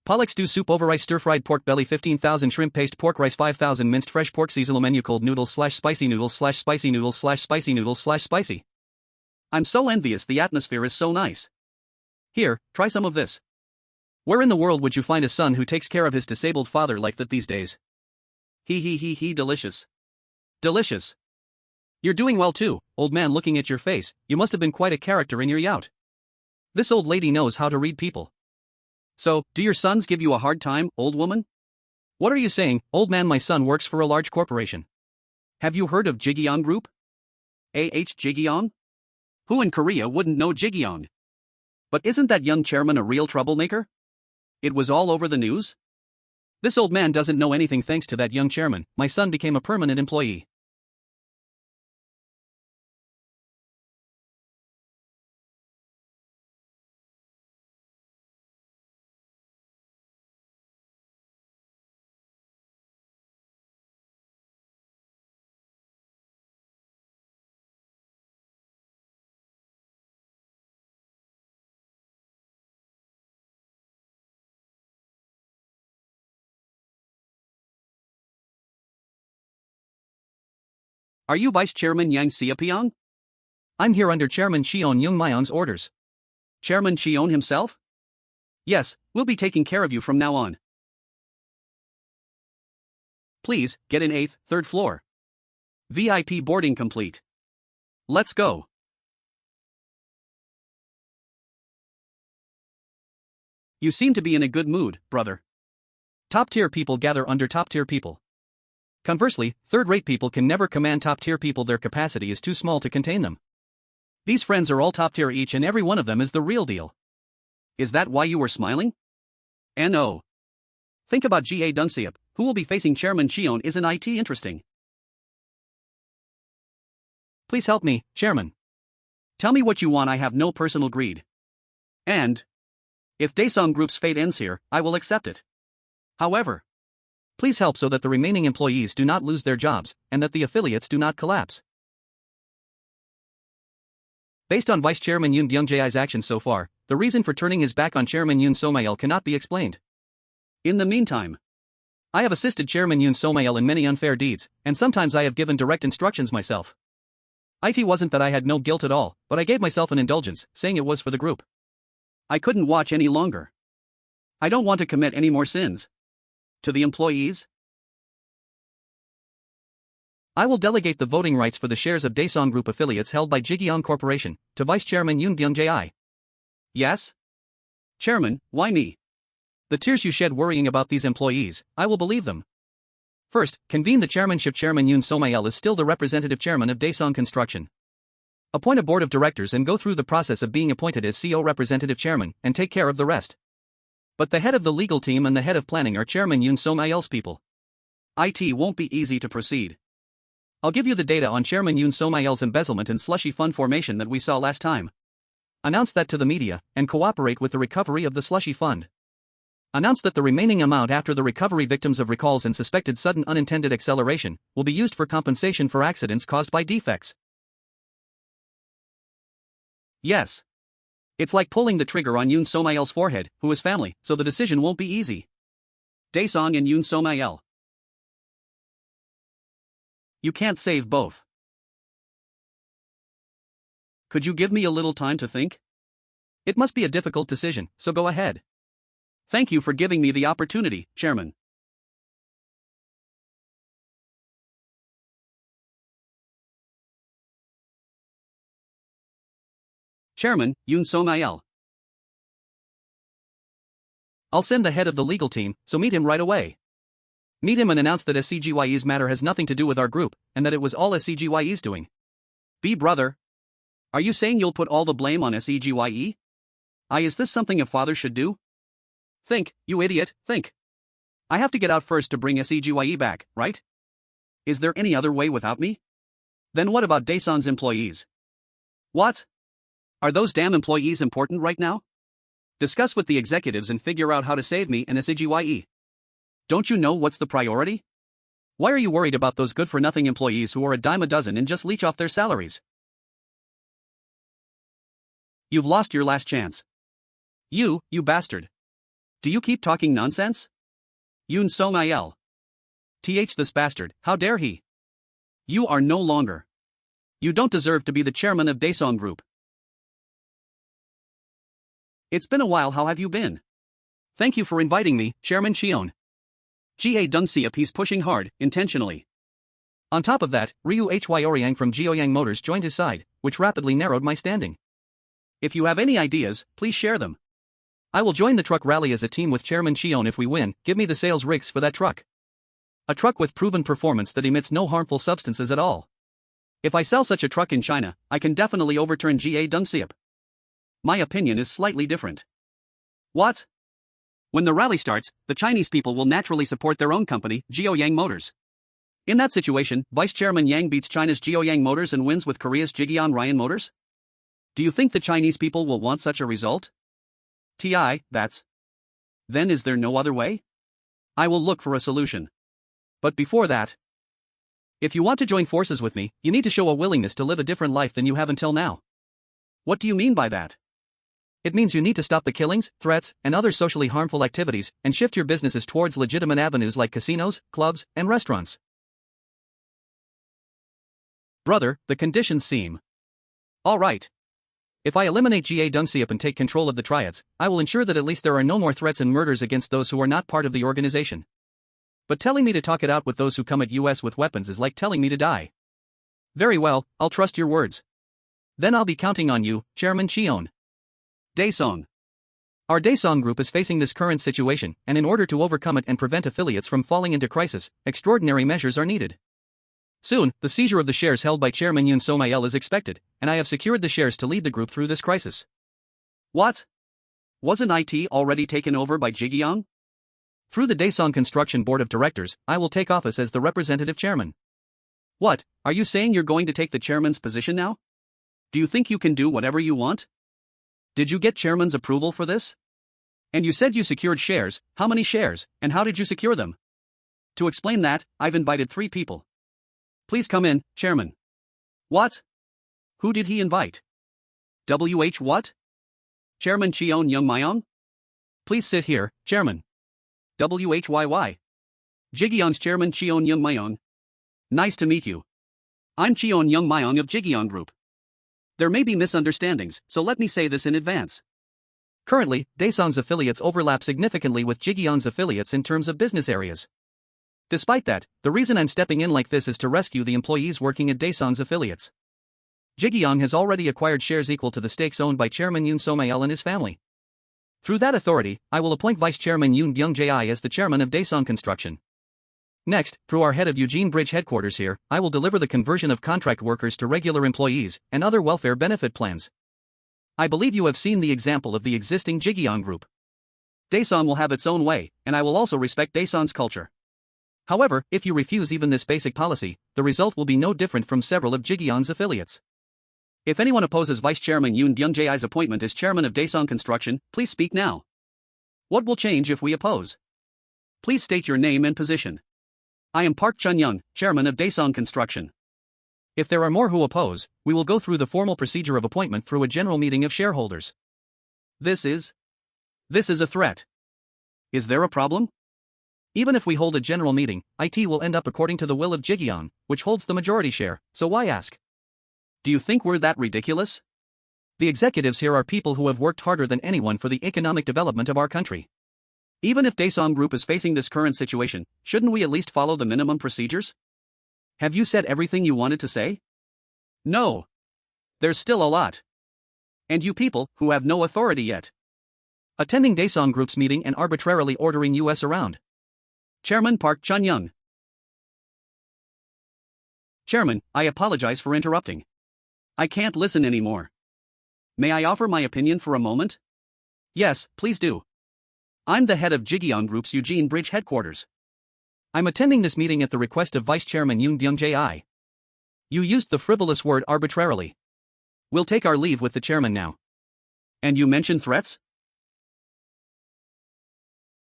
Pollock stew soup over rice stir-fried pork belly 15,000 shrimp paste pork rice 5,000 minced fresh pork seasonal menu cold noodles / spicy noodles / spicy noodles / spicy noodles / spicy. I'm so envious. The atmosphere is so nice. Here, try some of this. Where in the world would you find a son who takes care of his disabled father like that these days? Delicious. Delicious. You're doing well too, old man. Looking at your face, you must have been quite a character in your yacht. This old lady knows how to read people. So, do your sons give you a hard time, old woman? What are you saying, old man? My son works for a large corporation. Have you heard of Ji Gyoung Group? Ji Gyoung? Who in Korea wouldn't know Ji Gyoung? But isn't that young chairman a real troublemaker? It was all over the news? This old man doesn't know anything. Thanks to that young chairman, my son became a permanent employee. Are you Vice Chairman Yang Seopyeong? I'm here under Chairman Cheon Joong Myung's orders. Chairman Cheon himself? Yes, we'll be taking care of you from now on. Please, get in 8th, 3rd floor. VIP boarding complete. Let's go. You seem to be in a good mood, brother. Top-tier people gather under top-tier people. Conversely, third-rate people can never command top-tier people. Their capacity is too small to contain them. These friends are all top-tier. Each and every one of them is the real deal. Is that why you were smiling? No. Think about Ga Dunseop, who will be facing Chairman Cheon. Isn't it interesting? Please help me, Chairman. Tell me what you want. I have no personal greed. And if Daesung Group's fate ends here, I will accept it. However, please help so that the remaining employees do not lose their jobs, and that the affiliates do not collapse. Based on Vice Chairman Yoon Byung-jae's actions so far, the reason for turning his back on Chairman Yoon So-mail cannot be explained. In the meantime, I have assisted Chairman Yoon So-mail in many unfair deeds, and sometimes I have given direct instructions myself. It wasn't that I had no guilt at all, but I gave myself an indulgence, saying it was for the group. I couldn't watch any longer. I don't want to commit any more sins. To the employees, I will delegate the voting rights for the shares of Daesung Group affiliates held by Ji Gyoung Corporation to Vice Chairman Yoon Byung-jae. Yes? Chairman, why me? The tears you shed worrying about these employees, I will believe them. First, convene the chairmanship. Chairman Yoon So-mail is still the representative chairman of Daesung Construction. Appoint a board of directors and go through the process of being appointed as CEO representative chairman, and take care of the rest. But the head of the legal team and the head of planning are Chairman Yoon So-mail's people. It won't be easy to proceed. I'll give you the data on Chairman Yoon So-mail's embezzlement and slushy fund formation that we saw last time. Announce that to the media, and cooperate with the recovery of the slushy fund. Announce that the remaining amount after the recovery victims of recalls and suspected sudden unintended acceleration will be used for compensation for accidents caused by defects. Yes. It's like pulling the trigger on Yoon So-mail's forehead, who is family, so the decision won't be easy. Daesung and Yoon So-mail. You can't save both. Could you give me a little time to think? It must be a difficult decision, so go ahead. Thank you for giving me the opportunity, Chairman. Chairman, Yoon So-mail. I'll send the head of the legal team, so meet him right away. Meet him and announce that SCGYE's matter has nothing to do with our group, and that it was all SCGYE's doing. Brother. Are you saying you'll put all the blame on SCGYE? Is this something a father should do? Think, you idiot, think. I have to get out first to bring SCGYE back, right? Is there any other way without me? Then what about Daesung's employees? What? Are those damn employees important right now? Discuss with the executives and figure out how to save me and SCGYE. Don't you know what's the priority? Why are you worried about those good-for-nothing employees who are a dime a dozen and just leech off their salaries? You've lost your last chance. You bastard. Do you keep talking nonsense? Yoon So-mail. This bastard, how dare he? You are no longer. You don't deserve to be the chairman of Daesung Group. It's been a while. How have you been? Thank you for inviting me, Chairman Cheon. Ga Dunseop. He's pushing hard, intentionally. On top of that, Ryu Hyoryang from Gyoyang Motors joined his side, which rapidly narrowed my standing. If you have any ideas, please share them. I will join the truck rally as a team with Chairman Cheon if we win. Give me the sales rigs for that truck. A truck with proven performance that emits no harmful substances at all. If I sell such a truck in China, I can definitely overturn Ji Gyoung Group. My opinion is slightly different. What? When the rally starts, the Chinese people will naturally support their own company, Gyoyang Motors. In that situation, Vice Chairman Yang beats China's Gyoyang Motors and wins with Korea's Jigyeon Ryan Motors? Do you think the Chinese people will want such a result? That's. Then is there no other way? I will look for a solution. But before that, if you want to join forces with me, you need to show a willingness to live a different life than you have until now. What do you mean by that? It means you need to stop the killings, threats, and other socially harmful activities and shift your businesses towards legitimate avenues like casinos, clubs, and restaurants. Brother, the conditions seem all right. If I eliminate Ji Gyoung Group and take control of the triads, I will ensure that at least there are no more threats and murders against those who are not part of the organization. But telling me to talk it out with those who come at us with weapons is like telling me to die. Very well, I'll trust your words. Then I'll be counting on you, Chairman Cheon. Daesung. Our Daesung Group is facing this current situation, and in order to overcome it and prevent affiliates from falling into crisis, extraordinary measures are needed. Soon, the seizure of the shares held by Chairman Yoon So-mael is expected, and I have secured the shares to lead the group through this crisis. What? Wasn't IT already taken over by Ji Gyoung? Through the Daesung Construction Board of Directors, I will take office as the representative chairman. What, are you saying you're going to take the chairman's position now? Do you think you can do whatever you want? Did you get chairman's approval for this? And you said you secured shares. How many shares, and how did you secure them? To explain that, I've invited 3 people. Please come in, Chairman. What? Who did he invite? What? Chairman Cheon Joong Myung? Please sit here, Chairman. Whyy? Ji Gyoung's Chairman Cheon Joong Myung. Nice to meet you. I'm Cheon Joong Myung of Ji Gyoung Group. There may be misunderstandings, so let me say this in advance. Currently, Daesung's affiliates overlap significantly with Ji Gyoung's affiliates in terms of business areas. Despite that, the reason I'm stepping in like this is to rescue the employees working at Daesung's affiliates. Ji Gyoung has already acquired shares equal to the stakes owned by Chairman Yoon So-mael and his family. Through that authority, I will appoint Vice Chairman Yoon Byung-jae as the chairman of Daesung Construction. Next, through our head of Eugene Bridge headquarters here, I will deliver the conversion of contract workers to regular employees and other welfare benefit plans. I believe you have seen the example of the existing Ji Gyoung Group. Daesung will have its own way, and I will also respect Daesung's culture. However, if you refuse even this basic policy, the result will be no different from several of Ji Gyoung's affiliates. If anyone opposes Vice Chairman Yoon Byung-jae's appointment as chairman of Daesung Construction, please speak now. What will change if we oppose? Please state your name and position. I am Park Chun-young, chairman of Daesung Construction. If there are more who oppose, we will go through the formal procedure of appointment through a general meeting of shareholders. This is a threat. Is there a problem? Even if we hold a general meeting, IT will end up according to the will of Ji Gyoung, which holds the majority share, so why ask? Do you think we're that ridiculous? The executives here are people who have worked harder than anyone for the economic development of our country. Even if Daesung Group is facing this current situation, shouldn't we at least follow the minimum procedures? Have you said everything you wanted to say? No. There's still a lot. And you people, who have no authority yet. Attending Daesung Group's meeting and arbitrarily ordering us around. Chairman Park Chun-young. Chairman, I apologize for interrupting. I can't listen anymore. May I offer my opinion for a moment? Yes, please do. I'm the head of Ji Gyoung Group's Eugene Bridge headquarters. I'm attending this meeting at the request of Vice Chairman Yoon Byung-jae. You used the frivolous word arbitrarily. We'll take our leave with the chairman now. And you mentioned threats?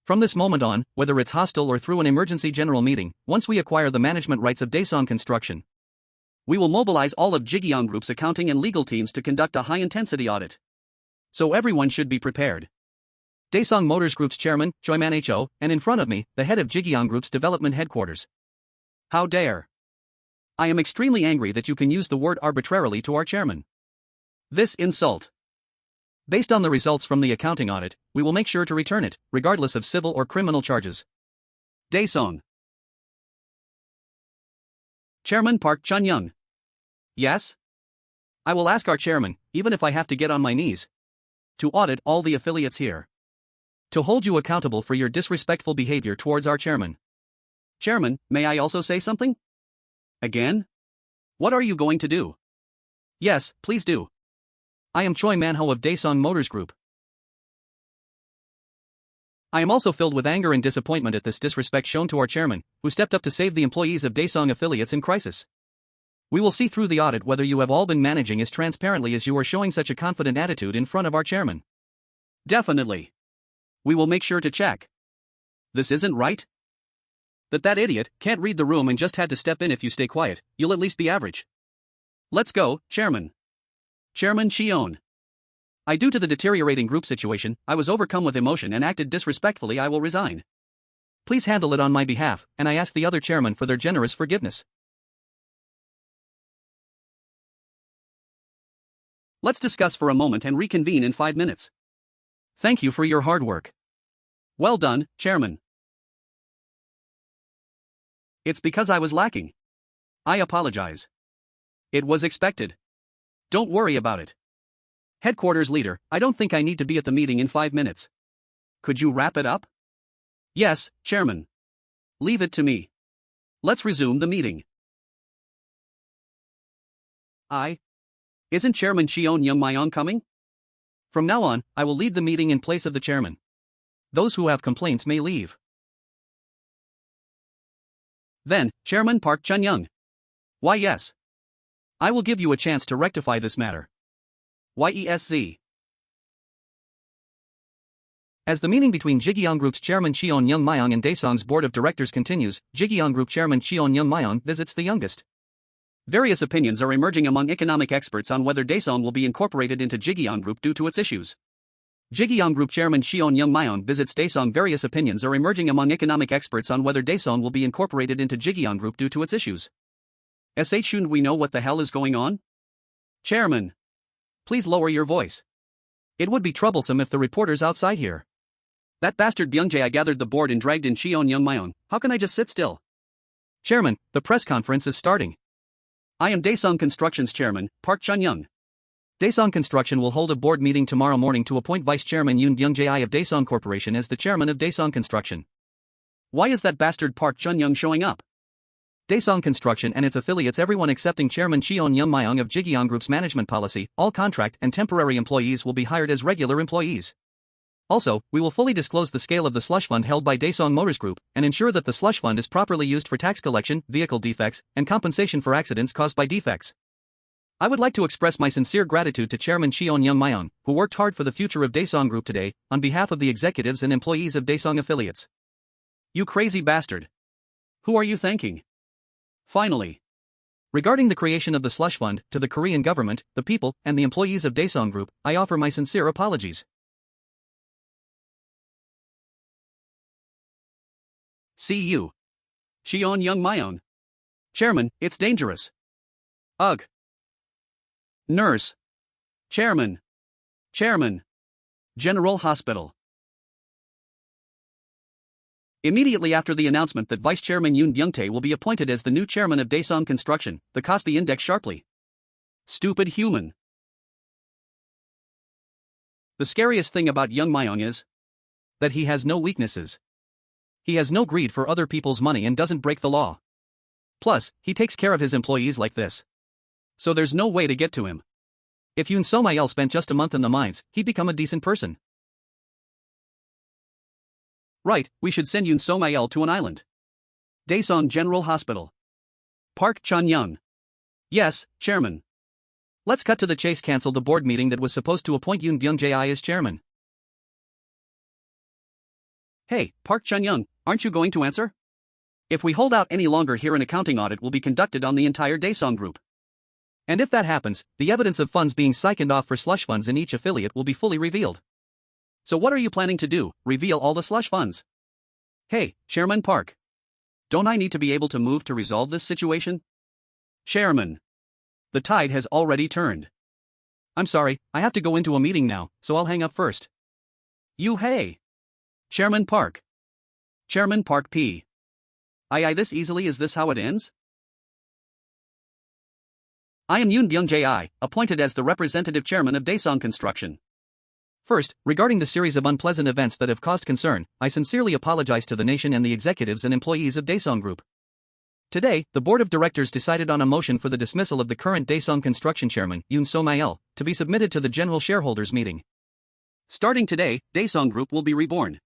From this moment on, whether it's hostile or through an emergency general meeting, once we acquire the management rights of Daesung Construction, we will mobilize all of Ji Gyoung Group's accounting and legal teams to conduct a high-intensity audit. So everyone should be prepared. Daesung Motors Group's chairman, Choi Man-ho, and in front of me, the head of Ji Gyoung Group's development headquarters. How dare! I am extremely angry that you can use the word arbitrarily to our chairman. This insult. Based on the results from the accounting audit, we will make sure to return it, regardless of civil or criminal charges. Daesung. Chairman Park Chun-young. Yes? I will ask our chairman, even if I have to get on my knees, to audit all the affiliates here. To hold you accountable for your disrespectful behavior towards our chairman. Chairman, may I also say something? Again? What are you going to do? Yes, please do. I am Choi Man-ho of Daesung Motors Group. I am also filled with anger and disappointment at this disrespect shown to our chairman, who stepped up to save the employees of Daesung affiliates in crisis. We will see through the audit whether you have all been managing as transparently as you are showing such a confident attitude in front of our chairman. Definitely. We will make sure to check. This isn't right? That idiot can't read the room and just had to step in. If you stay quiet, you'll at least be average. Let's go, Chairman. Chairman Cheon. Due to the deteriorating group situation, I was overcome with emotion and acted disrespectfully. I will resign. Please handle it on my behalf, and I ask the other chairman for their generous forgiveness. Let's discuss for a moment and reconvene in 5 minutes. Thank you for your hard work. Well done, Chairman. It's because I was lacking. I apologize. It was expected. Don't worry about it. Headquarters leader, I don't think I need to be at the meeting in 5 minutes. Could you wrap it up? Yes, Chairman. Leave it to me. Let's resume the meeting. Isn't Chairman Cheon Joong Myung coming? From now on, I will lead the meeting in place of the chairman. Those who have complaints may leave. Then, Chairman Park Chun-young. Why yes. I will give you a chance to rectify this matter. YESZ. As the meeting between Ji Gyoung Group's chairman Cheon Joong Myung and Daesung's board of directors continues, Ji Gyoung Group chairman Cheon Joong Myung visits the youngest. Various opinions are emerging among economic experts on whether Daesung will be incorporated into Ji Gyoung Group due to its issues. Ji Gyoung Group chairman Cheon Joong Myung visits Daesung. Various opinions are emerging among economic experts on whether Daesung will be incorporated into Ji Gyoung Group due to its issues. Shouldn't we know what the hell is going on? Chairman. Please lower your voice. It would be troublesome if the reporters outside here. That bastard Byung-jae. I gathered the board and dragged in Cheon Joong Myung. How can I just sit still? Chairman, the press conference is starting. I am Daesung Construction's chairman, Park Chun-young. Daesung Construction will hold a board meeting tomorrow morning to appoint Vice Chairman Yoon Byung-jae of Daesung Corporation as the chairman of Daesung Construction. Why is that bastard Park Chun-young showing up? Daesung Construction and its affiliates, everyone excepting Chairman Cheon Joong Myung of Ji Gyoung Group's management policy, all contract and temporary employees will be hired as regular employees. Also, we will fully disclose the scale of the slush fund held by Daesung Motors Group and ensure that the slush fund is properly used for tax collection, vehicle defects, and compensation for accidents caused by defects. I would like to express my sincere gratitude to Chairman Cheon Joong Myung, who worked hard for the future of Daesung Group today, on behalf of the executives and employees of Daesung affiliates. You crazy bastard. Who are you thanking? Finally. Regarding the creation of the slush fund, to the Korean government, the people, and the employees of Daesung Group, I offer my sincere apologies. See you. Cheon Joong Myung. Chairman, it's dangerous. Ugh. Nurse. Chairman. Chairman. General Hospital. Immediately after the announcement that Vice Chairman Yoon Byung-tae will be appointed as the new chairman of Daesung Construction, the Kospi Index sharply. Stupid human. The scariest thing about Young Myung is that he has no weaknesses. He has no greed for other people's money and doesn't break the law. Plus, he takes care of his employees like this. So there's no way to get to him. If Yoon So-mail spent just a month in the mines, he'd become a decent person. Right, we should send Yoon So-mail to an island. Daesung General Hospital. Park Chun-young. Yes, Chairman. Let's cut to the chase. Cancel the board meeting that was supposed to appoint Yoon Byung-jae as chairman. Hey, Park Chun-young, aren't you going to answer? If we hold out any longer here, an accounting audit will be conducted on the entire Daesung Group. And if that happens, the evidence of funds being siphoned off for slush funds in each affiliate will be fully revealed. So what are you planning to do, reveal all the slush funds? Hey, Chairman Park. Don't I need to be able to move to resolve this situation? Chairman. The tide has already turned. I'm sorry, I have to go into a meeting now, so I'll hang up first. Hey. Chairman Park. Chairman Park P. This easily, is this how it ends? I am Yoon Byung-jae, appointed as the representative chairman of Daesung Construction. First, regarding the series of unpleasant events that have caused concern, I sincerely apologize to the nation and the executives and employees of Daesung Group. Today, the board of directors decided on a motion for the dismissal of the current Daesung Construction chairman, Yoon So-myul, to be submitted to the general shareholders meeting. Starting today, Daesung Group will be reborn.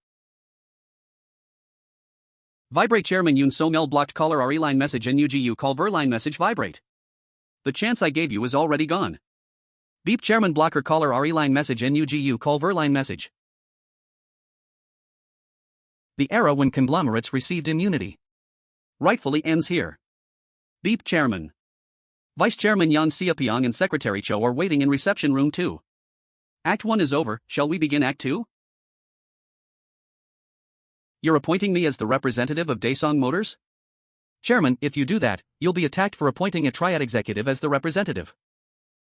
Vibrate Chairman Yoon So-myul blocked caller RE line message NUGU call ver line message vibrate. The chance I gave you is already gone. Beep Chairman blocker caller RE line message NUGU call ver line message. The era when conglomerates received immunity rightfully ends here. Beep Chairman. Vice Chairman Yang Seopyeong and Secretary Cho are waiting in reception room 2. Act 1 is over, shall we begin Act 2? You're appointing me as the representative of Daesung Motors? Chairman, if you do that, you'll be attacked for appointing a triad executive as the representative.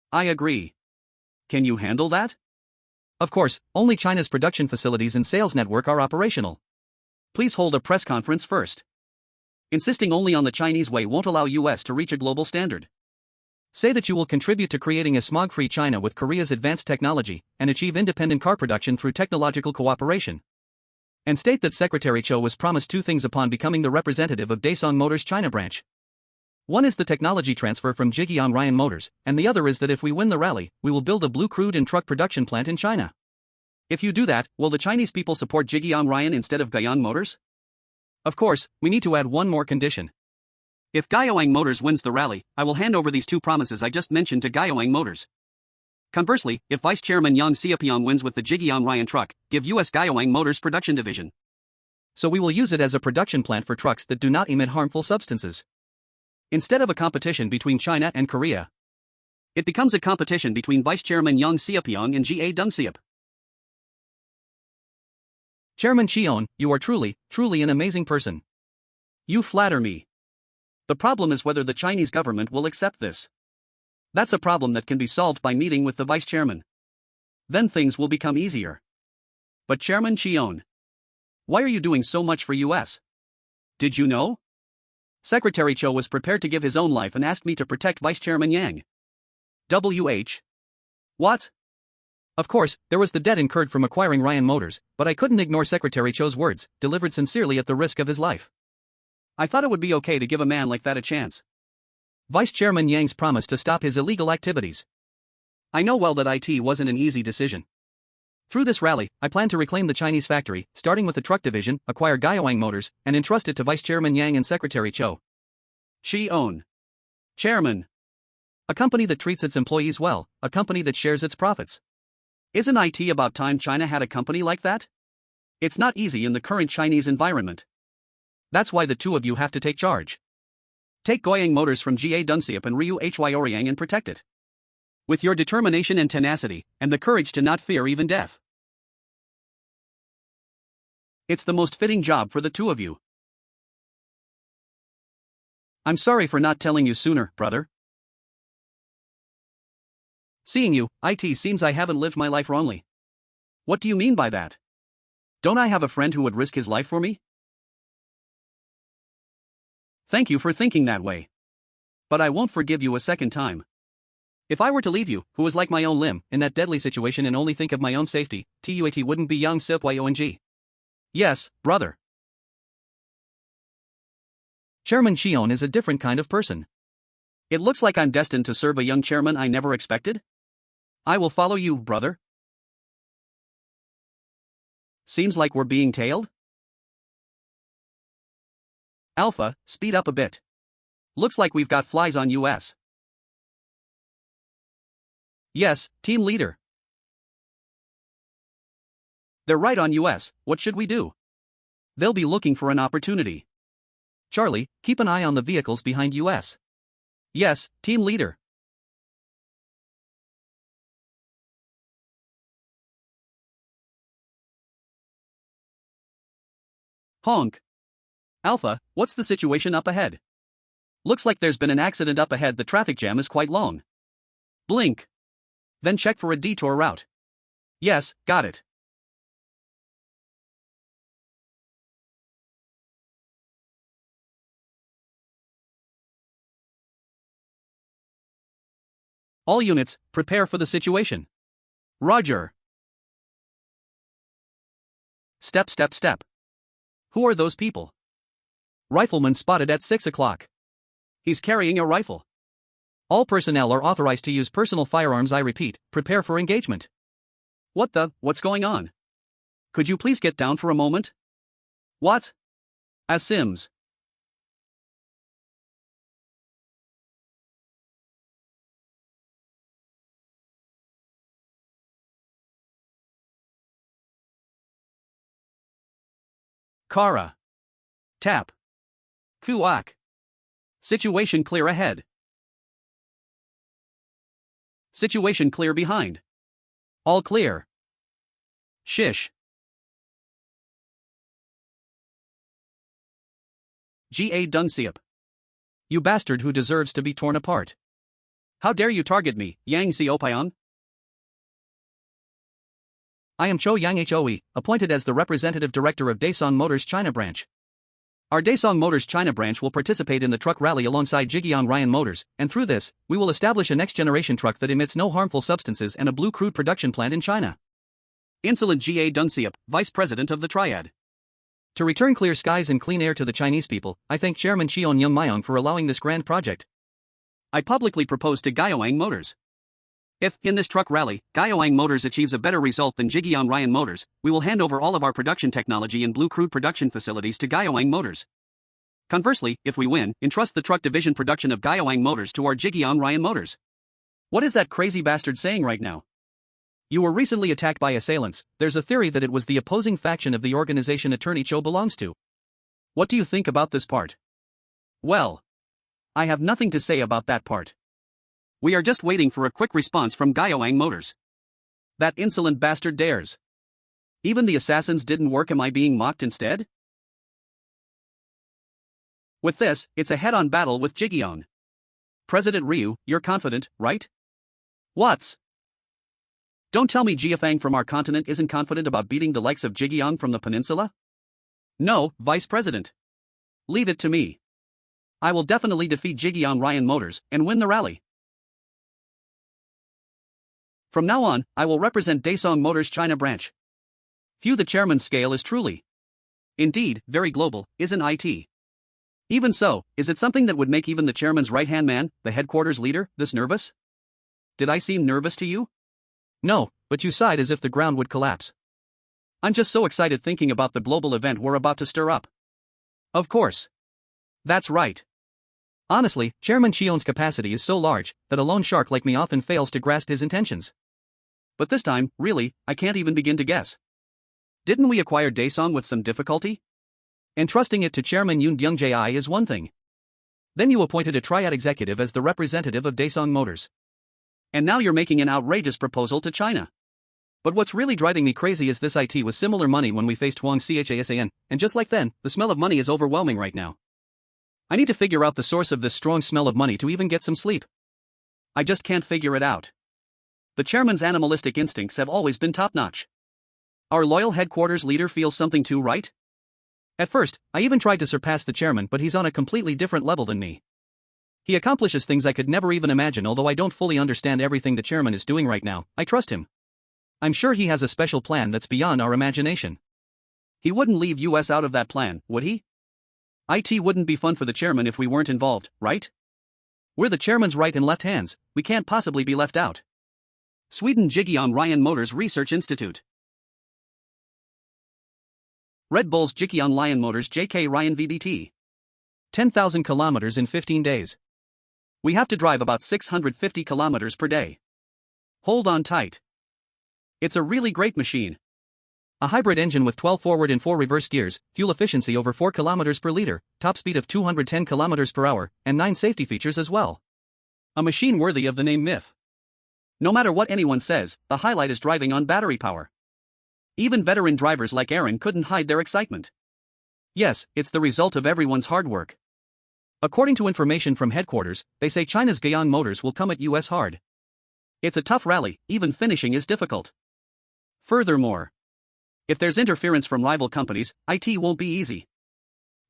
I agree. Can you handle that? Of course, only China's production facilities and sales network are operational. Please hold a press conference first. Insisting only on the Chinese way won't allow US to reach a global standard. Say that you will contribute to creating a smog-free China with Korea's advanced technology and achieve independent car production through technological cooperation. And state that Secretary Cho was promised 2 things upon becoming the representative of Daesung Motors China branch. One is the technology transfer from Ji Gyoung Group Motors, and the other is that if we win the rally, we will build a blue crude and truck production plant in China. If you do that, will the Chinese people support Ji Gyoung Group instead of Gyoung Motors? Of course, we need to add one more condition. If Gyoung Motors wins the rally, I will hand over these 2 promises I just mentioned to Gyoung Motors. Conversely, if Vice Chairman Yang Seopyeong wins with the Ji Gyoung Group truck, give US Gyoung Motors production division. So we will use it as a production plant for trucks that do not emit harmful substances. Instead of a competition between China and Korea, it becomes a competition between Vice Chairman Yang Seopyeong and Ga Dungseop. Chairman Cheon, you are truly an amazing person. You flatter me. The problem is whether the Chinese government will accept this. That's a problem that can be solved by meeting with the vice chairman. Then things will become easier. But Chairman Cheon, why are you doing so much for US? Did you know? Secretary Cho was prepared to give his own life and asked me to protect Vice Chairman Yang. What? Of course, there was the debt incurred from acquiring Ryan Motors, but I couldn't ignore Secretary Cho's words, delivered sincerely at the risk of his life. I thought it would be okay to give a man like that a chance. Vice Chairman Yang's promise to stop his illegal activities. I know well that it wasn't an easy decision. Through this rally, I plan to reclaim the Chinese factory, starting with the truck division, acquire Gyoung Motors, and entrust it to Vice Chairman Yang and Secretary Cho. Cheon. Chairman. A company that treats its employees well, a company that shares its profits. Isn't it about time China had a company like that? It's not easy in the current Chinese environment. That's why the 2 of you have to take charge. Take Gyoung Motors from Ga Dungseop and Ryu Hyoryang and protect it. With your determination and tenacity, and the courage to not fear even death. It's the most fitting job for the 2 of you. I'm sorry for not telling you sooner, brother. Seeing you, it seems I haven't lived my life wrongly. What do you mean by that? Don't I have a friend who would risk his life for me? Thank you for thinking that way. But I won't forgive you a second time. If I were to leave you, who was like my own limb, in that deadly situation and only think of my own safety, TUAT wouldn't be Yang Seopyeong. Yes, brother. Chairman Cheon is a different kind of person. It looks like I'm destined to serve a young chairman I never expected. I will follow you, brother. Seems like we're being tailed? Alpha, speed up a bit. Looks like we've got flies on US. Yes, team leader. They're right on US, what should we do? They'll be looking for an opportunity. Charlie, keep an eye on the vehicles behind US. Yes, team leader. Honk. Alpha, what's the situation up ahead? Looks like there's been an accident up ahead. The traffic jam is quite long. Blink. Then check for a detour route. Yes, got it. All units, prepare for the situation. Roger. Step, step, step. Who are those people? Rifleman spotted at 6 o'clock. He's carrying a rifle. All personnel are authorized to use personal firearms. I repeat, prepare for engagement. What's going on? Could you please get down for a moment? What? As Sims. Kara. Tap. Kuak. Situation clear ahead. Situation clear behind. All clear. Shish. Ga Dunseop. You bastard who deserves to be torn apart. How dare you target me, Yang Xiaopian? I am Cho Yang Hoe, appointed as the representative director of Daesung Motors China branch. Our Daesung Motors China branch will participate in the truck rally alongside Ji Gyoung Ryan Motors, and through this, we will establish a next-generation truck that emits no harmful substances and a blue crude production plant in China. Insolent Ga Dunseop, Vice President of the Triad. To return clear skies and clean air to the Chinese people, I thank Chairman Cheon Joong Myung for allowing this grand project. I publicly propose to Gyoang Motors. If, in this truck rally, Gyoang Motors achieves a better result than Ji Gyoung Ryan Motors, we will hand over all of our production technology and blue crude production facilities to Gyoang Motors. Conversely, if we win, entrust the truck division production of Gyoang Motors to our Ji Gyoung Ryan Motors. What is that crazy bastard saying right now? You were recently attacked by assailants. There's a theory that it was the opposing faction of the organization Attorney Cho belongs to. What do you think about this part? Well, I have nothing to say about that part. We are just waiting for a quick response from Gyoang Motors. That insolent bastard dares. Even the assassins didn't work. Am I being mocked instead? With this, it's a head-on battle with Ji Gyoung. President Ryu, you're confident, right? What's? Don't tell me Jiafang from our continent isn't confident about beating the likes of Ji Gyoung from the peninsula? No, Vice President. Leave it to me. I will definitely defeat Ji Gyoung Ryan Motors and win the rally. From now on, I will represent Daesung Motors China branch. Phew, the chairman's scale is truly, indeed, very global, isn't it? Even so, is it something that would make even the chairman's right-hand man, the headquarters leader, this nervous? Did I seem nervous to you? No, but you sighed as if the ground would collapse. I'm just so excited thinking about the global event we're about to stir up. Of course. That's right. Honestly, Chairman Cheon's capacity is so large that a lone shark like me often fails to grasp his intentions. But this time, really, I can't even begin to guess. Didn't we acquire Daesung with some difficulty? Entrusting it to Chairman Yoon Byung-jae is one thing. Then you appointed a triad executive as the representative of Daesung Motors. And now you're making an outrageous proposal to China. But what's really driving me crazy is this: it was similar money when we faced Huang Chasan, and just like then, the smell of money is overwhelming right now. I need to figure out the source of this strong smell of money to even get some sleep. I just can't figure it out. The chairman's animalistic instincts have always been top-notch. Our loyal headquarters leader feels something too, right? At first, I even tried to surpass the chairman, but he's on a completely different level than me. He accomplishes things I could never even imagine. Although I don't fully understand everything the chairman is doing right now, I trust him. I'm sure he has a special plan that's beyond our imagination. He wouldn't leave us out of that plan, would he? It wouldn't be fun for the chairman if we weren't involved, right? We're the chairman's right and left hands, we can't possibly be left out. Sweden Ji Gyoung Ryan Motors Research Institute. Red Bull's Ji Gyoung Ryan Motors JK Ryan VBT. 10,000 kilometers in 15 days. We have to drive about 650 kilometers per day. Hold on tight. It's a really great machine. A hybrid engine with 12 forward and 4 reverse gears, fuel efficiency over 4 kilometers per liter, top speed of 210 kilometers per hour, and 9 safety features as well. A machine worthy of the name Myth. No matter what anyone says, the highlight is driving on battery power. Even veteran drivers like Aaron couldn't hide their excitement. Yes, it's the result of everyone's hard work. According to information from headquarters, they say China's Gyoung Motors will come at US hard. It's a tough rally, even finishing is difficult. Furthermore, if there's interference from rival companies, it won't be easy.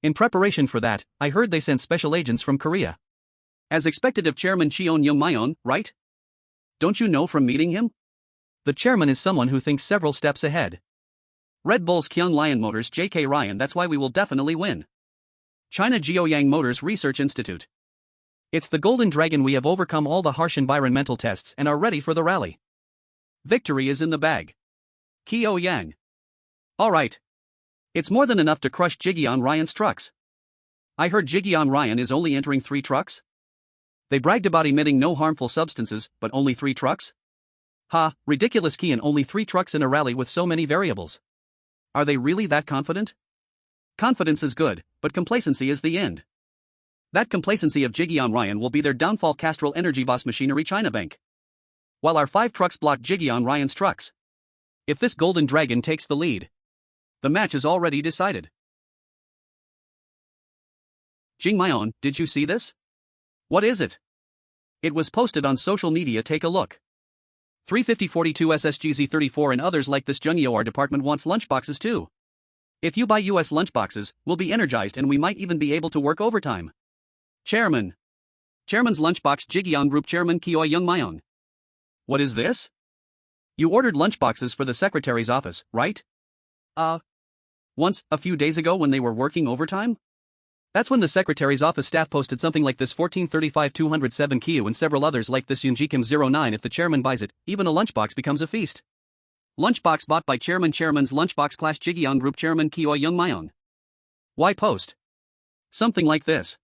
In preparation for that, I heard they sent special agents from Korea. As expected of Chairman Cheon Joong Myung, right? Don't you know from meeting him? The chairman is someone who thinks several steps ahead. Red Bull's Kyung Lion Motors JK Ryan, that's why we will definitely win. China Jiaoyang Motors Research Institute. It's the golden dragon, we have overcome all the harsh environmental tests and are ready for the rally. Victory is in the bag. Kyo Yang. Alright. It's more than enough to crush Ji Gyoung Ryan's trucks. I heard Ji Gyoung Ryan is only entering 3 trucks? They bragged about emitting no harmful substances, but only 3 trucks? Ha, ridiculous, Kian, only 3 trucks in a rally with so many variables. Are they really that confident? Confidence is good, but complacency is the end. That complacency of Ji Gyoung Ryan will be their downfall. Castrol Energy Boss Machinery China Bank. While our 5 trucks block Ji Gyoung Ryan's trucks. If this golden dragon takes the lead, the match is already decided. Jing Myung, did you see this? What is it? It was posted on social media, take a look. 35042 SSGZ34 and others like this. Jungyo, our department wants lunchboxes too. If you buy US lunchboxes, we'll be energized and we might even be able to work overtime. Chairman's lunchbox. Ji Gyoung Group Chairman Kyo Young Myung. What is this? You ordered lunchboxes for the secretary's office, right? Once, a few days ago when they were working overtime? That's when the secretary's office staff posted something like this. 1435-207 Kyu and several others like this. Yunjikim09, if the chairman buys it, even a lunchbox becomes a feast. Lunchbox bought by chairman's lunchbox class. Ji Gyoung Group Chairman Kyo Young Myung. Why post something like this?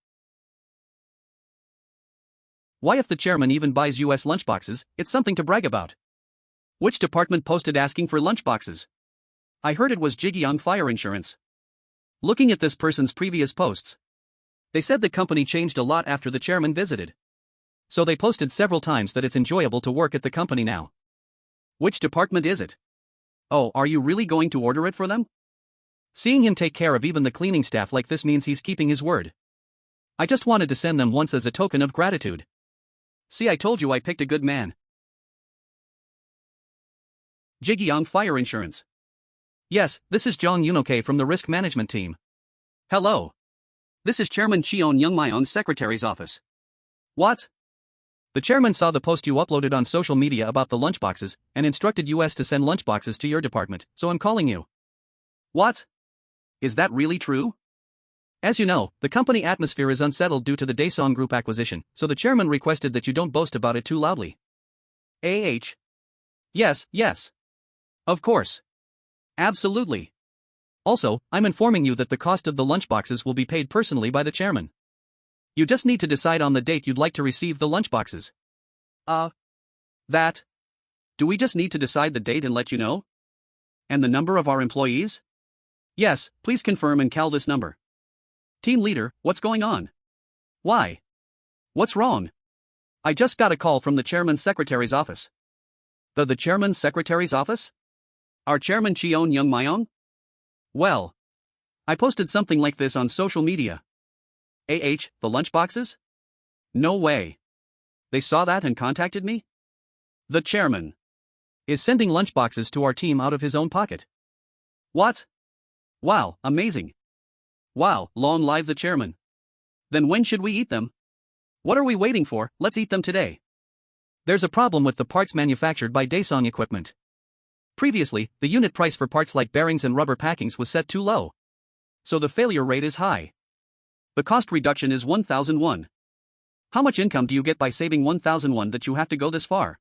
Why, if the chairman even buys US lunchboxes, it's something to brag about. Which department posted asking for lunchboxes? I heard it was Ji Gyoung Fire Insurance. Looking at this person's previous posts, they said the company changed a lot after the chairman visited. So they posted several times that it's enjoyable to work at the company now. Which department is it? Oh, are you really going to order it for them? Seeing him take care of even the cleaning staff like this means he's keeping his word. I just wanted to send them once as a token of gratitude. See, I told you I picked a good man. Ji Gyoung Fire Insurance. Yes, this is Jong Yunoke from the risk management team. Hello. This is Chairman Cheon Joong Myung's secretary's office. What? The chairman saw the post you uploaded on social media about the lunchboxes and instructed us to send lunchboxes to your department, so I'm calling you. What? Is that really true? As you know, the company atmosphere is unsettled due to the Daesung Group acquisition, so the chairman requested that you don't boast about it too loudly. Yes. Of course. Absolutely. Also, I'm informing you that the cost of the lunchboxes will be paid personally by the chairman. You just need to decide on the date you'd like to receive the lunchboxes. That? Do we just need to decide the date and let you know? And the number of our employees? Yes, please confirm and call this number. Team leader, what's going on? Why? What's wrong? I just got a call from the chairman's secretary's office. The chairman's secretary's office? Our chairman Cheon Joong Myung? Well, I posted something like this on social media. The lunchboxes? No way. They saw that and contacted me? The chairman is sending lunchboxes to our team out of his own pocket. What? Wow, amazing. Wow, long live the chairman. Then when should we eat them? What are we waiting for? Let's eat them today. There's a problem with the parts manufactured by Daesung Equipment. Previously, the unit price for parts like bearings and rubber packings was set too low. So the failure rate is high. The cost reduction is 1,001. How much income do you get by saving 1,001 that you have to go this far?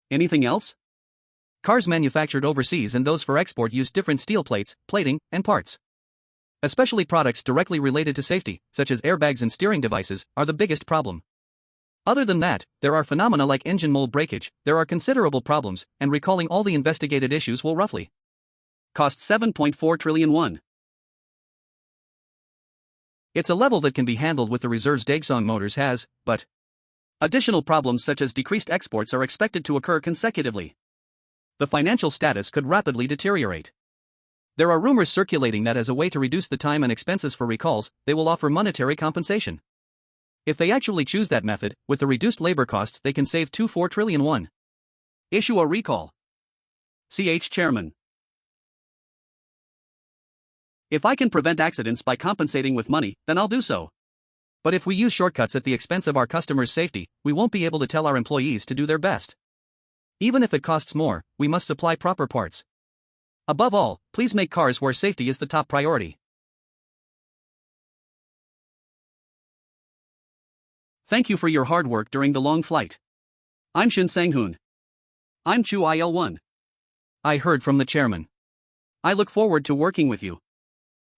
Anything else? Cars manufactured overseas and those for export use different steel plates, plating, and parts. Especially products directly related to safety, such as airbags and steering devices, are the biggest problem. Other than that, there are phenomena like engine mold breakage, there are considerable problems, and recalling all the investigated issues will roughly cost 7.4 trillion won. It's a level that can be handled with the reserves Daesung Motors has, but additional problems such as decreased exports are expected to occur consecutively. The financial status could rapidly deteriorate. There are rumors circulating that as a way to reduce the time and expenses for recalls, they will offer monetary compensation. If they actually choose that method, with the reduced labor costs they can save 2.4 trillion won. Issue a recall. Chairman. If I can prevent accidents by compensating with money, then I'll do so. But if we use shortcuts at the expense of our customers' safety, we won't be able to tell our employees to do their best. Even if it costs more, we must supply proper parts. Above all, please make cars where safety is the top priority. Thank you for your hard work during the long flight. I'm Shin Sang-hoon. I'm Chu Il-1. I heard from the chairman. I look forward to working with you.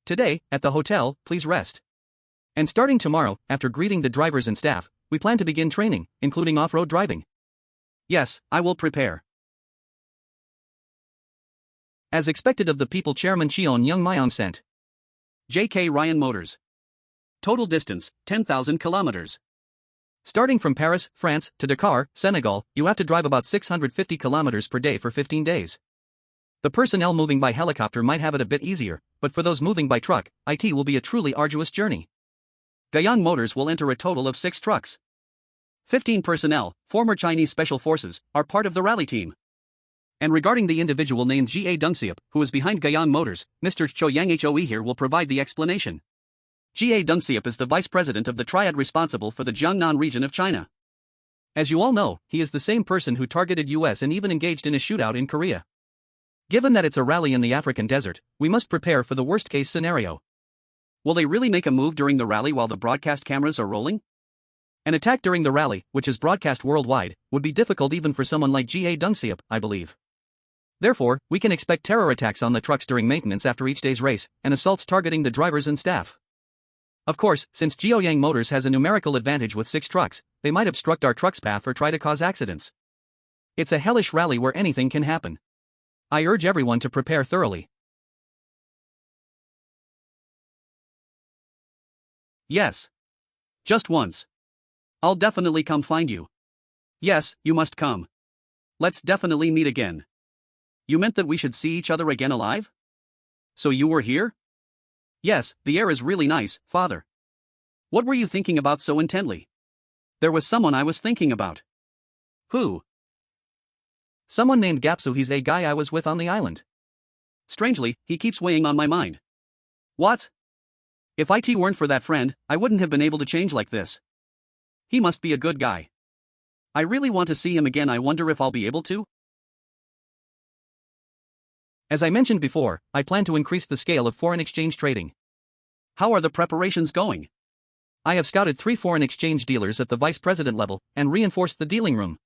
Today, at the hotel, please rest. And starting tomorrow, after greeting the drivers and staff, we plan to begin training, including off-road driving. Yes, I will prepare. As expected of the people, Chairman Cheon Joong Myung sent. J.K. Ryan Motors. Total distance, 10,000 kilometers. Starting from Paris, France, to Dakar, Senegal, you have to drive about 650 kilometers per day for 15 days. The personnel moving by helicopter might have it a bit easier, but for those moving by truck, it will be a truly arduous journey. Gyoung Motors will enter a total of 6 trucks. 15 personnel, former Chinese Special Forces, are part of the rally team. And regarding the individual named Ji Gyoung, who is behind Gyoung Motors, Mr. Cho Yang Hoe here will provide the explanation. Ji Gyoung is the vice president of the triad responsible for the Jiangnan region of China. As you all know, he is the same person who targeted US and even engaged in a shootout in Korea. Given that it's a rally in the African desert, we must prepare for the worst-case scenario. Will they really make a move during the rally while the broadcast cameras are rolling? An attack during the rally, which is broadcast worldwide, would be difficult even for someone like Ji Gyoung, I believe. Therefore, we can expect terror attacks on the trucks during maintenance after each day's race, and assaults targeting the drivers and staff. Of course, since Gyoung Motors has a numerical advantage with 6 trucks, they might obstruct our truck's path or try to cause accidents. It's a hellish rally where anything can happen. I urge everyone to prepare thoroughly. Yes. Just once. I'll definitely come find you. Yes, you must come. Let's definitely meet again. You meant that we should see each other again alive? So you were here? Yes, the air is really nice, Father. What were you thinking about so intently? There was someone I was thinking about. Who? Someone named Gapsu. He's a guy I was with on the island. Strangely, he keeps weighing on my mind. What? If it weren't for that friend, I wouldn't have been able to change like this. He must be a good guy. I really want to see him again. I wonder if I'll be able to? As I mentioned before, I plan to increase the scale of foreign exchange trading. How are the preparations going? I have scouted 3 foreign exchange dealers at the vice president level and reinforced the dealing room.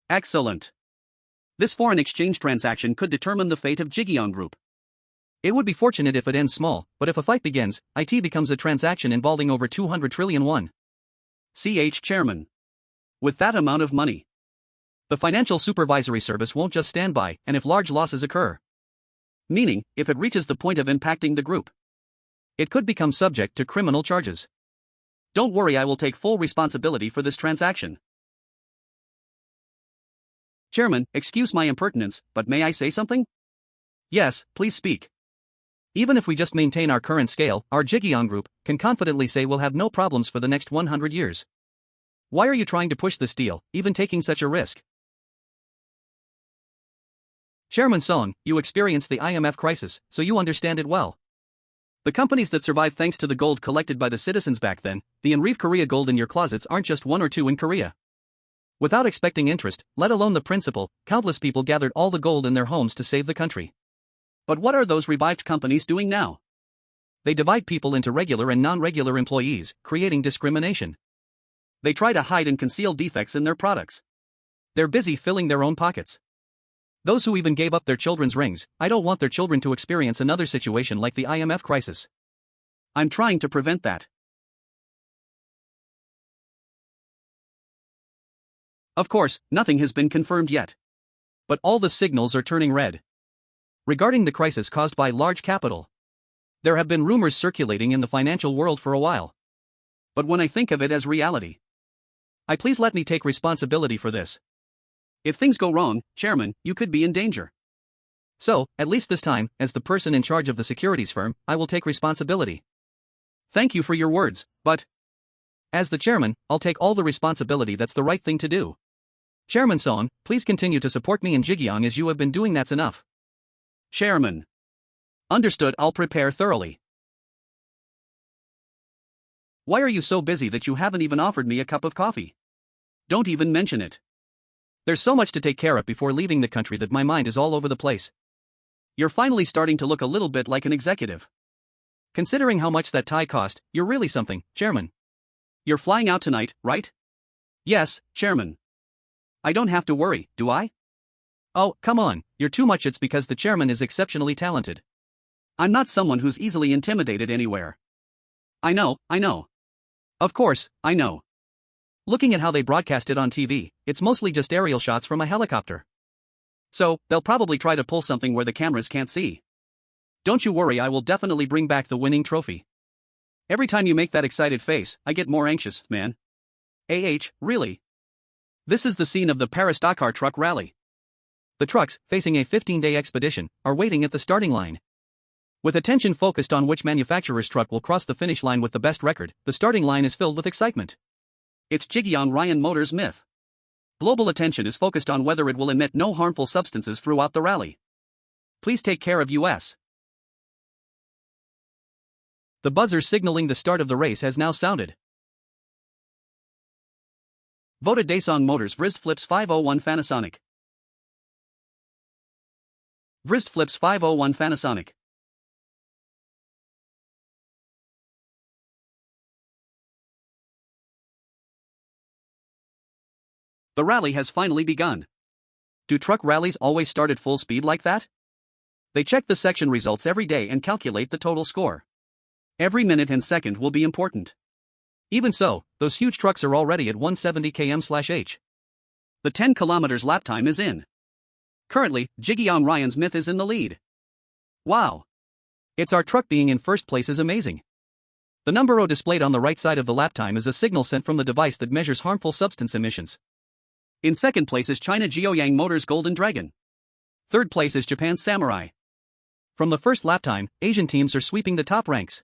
Excellent. This foreign exchange transaction could determine the fate of Ji Gyoung Group. It would be fortunate if it ends small, but if a fight begins, it becomes a transaction involving over 200 trillion won. Chairman. With that amount of money, the Financial Supervisory Service won't just stand by, and if large losses occur, meaning, if it reaches the point of impacting the group, it could become subject to criminal charges. Don't worry, I will take full responsibility for this transaction. Chairman, excuse my impertinence, but may I say something? Yes, please speak. Even if we just maintain our current scale, our Ji Gyoung Group can confidently say we'll have no problems for the next 100 years. Why are you trying to push this deal, even taking such a risk? Chairman Song, you experienced the IMF crisis, so you understand it well. The companies that survived thanks to the gold collected by the citizens back then, the Enrive Korea gold in your closets aren't just 1 or 2 in Korea. Without expecting interest, let alone the principal, countless people gathered all the gold in their homes to save the country. But what are those revived companies doing now? They divide people into regular and non-regular employees, creating discrimination. They try to hide and conceal defects in their products. They're busy filling their own pockets. Those who even gave up their children's rings, I don't want their children to experience another situation like the IMF crisis. I'm trying to prevent that. Of course, nothing has been confirmed yet. But all the signals are turning red. Regarding the crisis caused by large capital, there have been rumors circulating in the financial world for a while. But when I think of it as reality, please let me take responsibility for this. If things go wrong, Chairman, you could be in danger. So, at least this time, as the person in charge of the securities firm, I will take responsibility. Thank you for your words, but as the chairman, I'll take all the responsibility. That's the right thing to do. Chairman Song, please continue to support me in Ji Gyoung as you have been doing. That's enough. Chairman. Understood, I'll prepare thoroughly. Why are you so busy that you haven't even offered me a cup of coffee? Don't even mention it. There's so much to take care of before leaving the country that my mind is all over the place. You're finally starting to look a little bit like an executive. Considering how much that tie cost, you're really something, Chairman. You're flying out tonight, right? Yes, Chairman. I don't have to worry, do I? Oh, come on, you're too much. It's because the Chairman is exceptionally talented. I'm not someone who's easily intimidated anywhere. I know. Of course, I know. Looking at how they broadcast it on TV, it's mostly just aerial shots from a helicopter. So, they'll probably try to pull something where the cameras can't see. Don't you worry, I will definitely bring back the winning trophy. Every time you make that excited face, I get more anxious, man. Really? This is the scene of the Paris-Dakar truck rally. The trucks, facing a 15-day expedition, are waiting at the starting line. With attention focused on which manufacturer's truck will cross the finish line with the best record, the starting line is filled with excitement. It's Ji Gyoung Ryan Motors' myth. Global attention is focused on whether it will emit no harmful substances throughout the rally. Please take care of US. The buzzer signaling the start of the race has now sounded. Voted Daesung Motors Vrist Flips 501 Panasonic. Vrist Flips 501 Panasonic. The rally has finally begun. Do truck rallies always start at full speed like that? They check the section results every day and calculate the total score. Every minute and second will be important. Even so, those huge trucks are already at 170 km/h. The 10 km lap time is in. Currently, Ji Gyoung Ryan's myth is in the lead. Wow! It's our truck being in first place is amazing. The number 0 displayed on the right side of the lap time is a signal sent from the device that measures harmful substance emissions. In second place is China Jiuyang Motors Golden Dragon. Third place is Japan's Samurai. From the first lap time, Asian teams are sweeping the top ranks.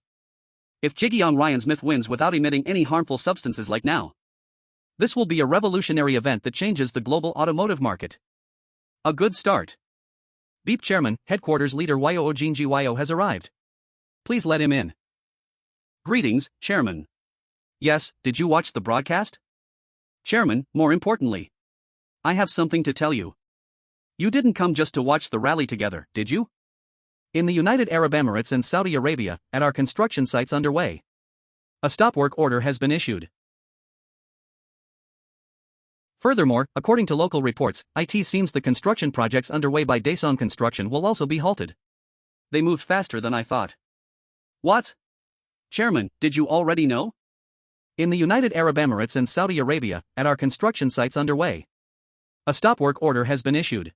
If Ji Gyoung Ryan's myth wins without emitting any harmful substances like now, this will be a revolutionary event that changes the global automotive market. A good start. Beep Chairman, Headquarters Leader Yo Jinji Yo has arrived. Please let him in. Greetings, Chairman. Yes, did you watch the broadcast? Chairman, more importantly, I have something to tell you. You didn't come just to watch the rally together, did you? In the United Arab Emirates and Saudi Arabia, at our construction sites underway, a stop work order has been issued. Furthermore, according to local reports, it seems the construction projects underway by Daesung Construction will also be halted. They moved faster than I thought. What? Chairman, did you already know? In the United Arab Emirates and Saudi Arabia, at our construction sites underway, a stop work order has been issued.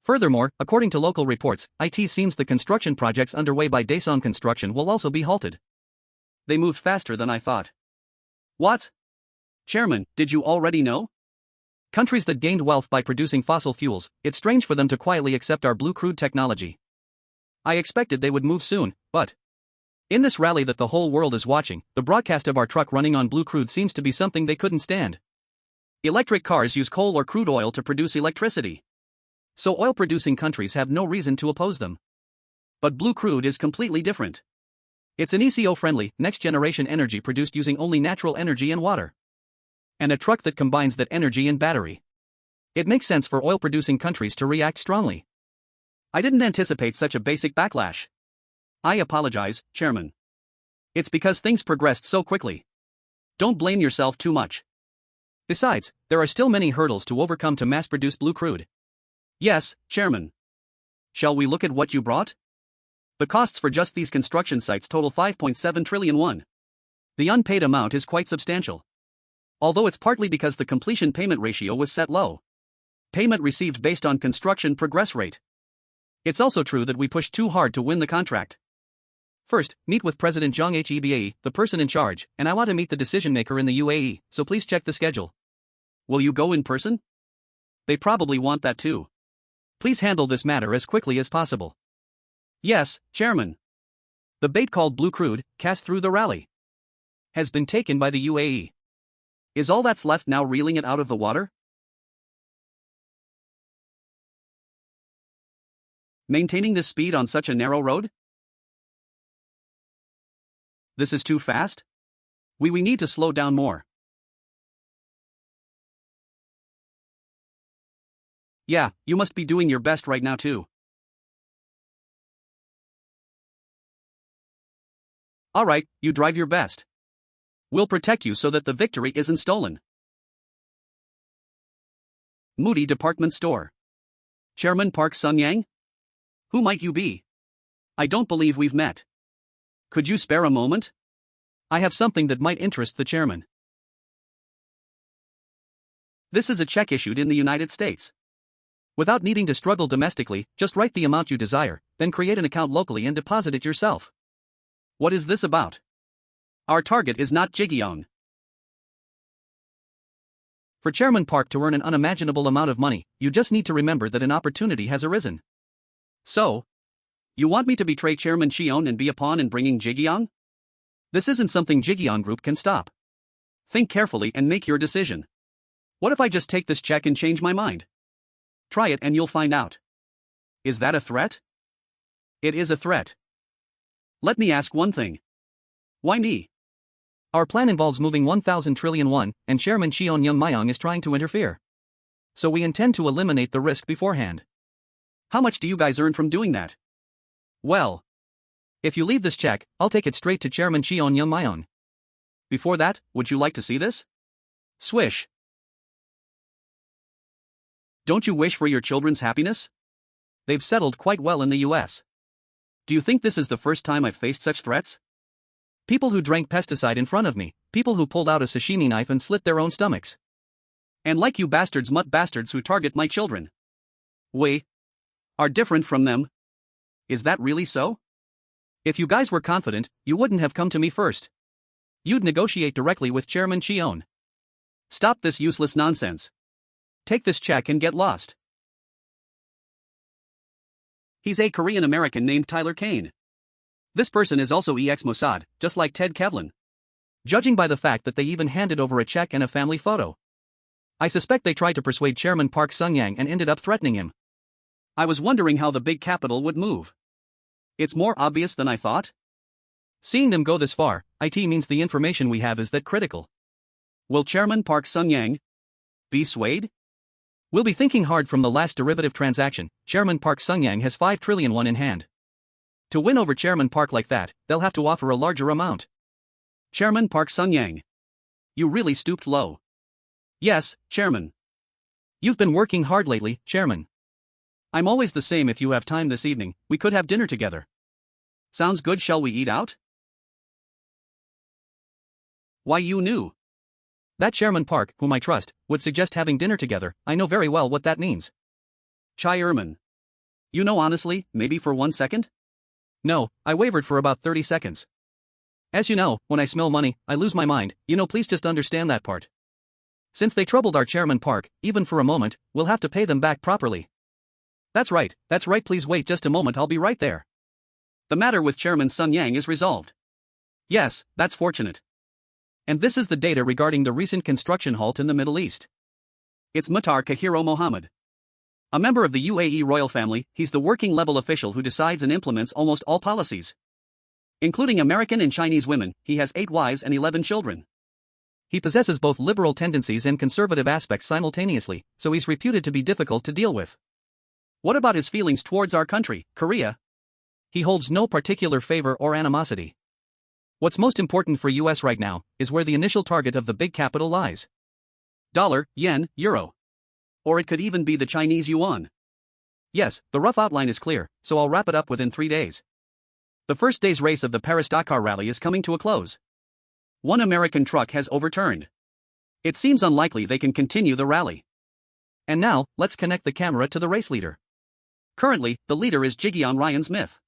Furthermore, according to local reports, it seems the construction projects underway by Daesung Construction will also be halted. They moved faster than I thought. What? Chairman, did you already know? Countries that gained wealth by producing fossil fuels, it's strange for them to quietly accept our blue crude technology. I expected they would move soon, but in this rally that the whole world is watching, the broadcast of our truck running on blue crude seems to be something they couldn't stand. Electric cars use coal or crude oil to produce electricity. So oil-producing countries have no reason to oppose them. But blue crude is completely different. It's an eco-friendly, next-generation energy produced using only natural energy and water. And a truck that combines that energy and battery. It makes sense for oil-producing countries to react strongly. I didn't anticipate such a basic backlash. I apologize, Chairman. It's because things progressed so quickly. Don't blame yourself too much. Besides, there are still many hurdles to overcome to mass-produce blue crude. Yes, Chairman. Shall we look at what you brought? The costs for just these construction sites total 5.7 trillion won. The unpaid amount is quite substantial. Although it's partly because the completion payment ratio was set low. Payment received based on construction progress rate. It's also true that we pushed too hard to win the contract. First, meet with President Jong Heba, the person in charge, and I want to meet the decision maker in the UAE, so please check the schedule. Will you go in person? They probably want that too. Please handle this matter as quickly as possible. Yes, Chairman. The bait called blue crude, cast through the rally, has been taken by the UAE. Is all that's left now reeling it out of the water? Maintaining this speed on such a narrow road? This is too fast? We need to slow down more. Yeah, you must be doing your best right now too. Alright, you drive your best. We'll protect you so that the victory isn't stolen. Moody Department Store. Chairman Park Sun-yang? Who might you be? I don't believe we've met. Could you spare a moment? I have something that might interest the chairman. This is a check issued in the United States. Without needing to struggle domestically, just write the amount you desire, then create an account locally and deposit it yourself. What is this about? Our target is not Ji Gyoung. For Chairman Park to earn an unimaginable amount of money, you just need to remember that an opportunity has arisen. So, you want me to betray Chairman Cheon and be a pawn in bringing Ji Gyoung? This isn't something Ji Gyoung Group can stop. Think carefully and make your decision. What if I just take this check and change my mind? Try it and you'll find out. Is that a threat? It is a threat. Let me ask one thing. Why me? Our plan involves moving 1,000 trillion won, and Chairman Cheon Joong Myung is trying to interfere. So we intend to eliminate the risk beforehand. How much do you guys earn from doing that? Well, if you leave this check, I'll take it straight to Chairman Cheon Joong Myung. Before that, would you like to see this? Swish. Don't you wish for your children's happiness? They've settled quite well in the US. Do you think this is the first time I've faced such threats? People who drank pesticide in front of me, people who pulled out a sashimi knife and slit their own stomachs. And like you bastards, mutt bastards who target my children. We are different from them. Is that really so? If you guys were confident, you wouldn't have come to me first. You'd negotiate directly with Chairman Cheon. Stop this useless nonsense. Take this check and get lost. He's a Korean American named Tyler Kane. This person is also ex-Mossad, just like Ted Kevlin. Judging by the fact that they even handed over a check and a family photo. I suspect they tried to persuade Chairman Park Sun-yang and ended up threatening him. I was wondering how the big capital would move. It's more obvious than I thought. Seeing them go this far, it means the information we have is that critical. Will Chairman Park Sun-yang be swayed? We'll be thinking hard. From the last derivative transaction, Chairman Park Sun-yang has 5 trillion won in hand. To win over Chairman Park like that, they'll have to offer a larger amount. Chairman Park Sun-yang. You really stooped low. Yes, Chairman. You've been working hard lately, Chairman. I'm always the same. If you have time this evening, we could have dinner together. Sounds good. Shall we eat out? Why, you knew. That Chairman Park, whom I trust, would suggest having dinner together. I know very well what that means. Chairman. You know, honestly, maybe for 1 second? No, I wavered for about 30 seconds. As you know, when I smell money, I lose my mind. Please just understand that part. Since they troubled our Chairman Park, even for a moment, we'll have to pay them back properly. That's right, please wait just a moment, I'll be right there. The matter with Chairman Sun-yang is resolved. Yes, that's fortunate. And this is the data regarding the recent construction halt in the Middle East. It's Muhtar Kahiro Mohammed. A member of the UAE royal family, he's the working level official who decides and implements almost all policies. Including American and Chinese women, he has 8 wives and 11 children. He possesses both liberal tendencies and conservative aspects simultaneously, so he's reputed to be difficult to deal with. What about his feelings towards our country, Korea? He holds no particular favor or animosity. What's most important for US right now is where the initial target of the big capital lies. Dollar, yen, euro. Or it could even be the Chinese yuan. Yes, the rough outline is clear, so I'll wrap it up within 3 days. The first day's race of the Paris-Dakar rally is coming to a close. One American truck has overturned. It seems unlikely they can continue the rally. And now, let's connect the camera to the race leader. Currently, the leader is Ji Gyoung Myung.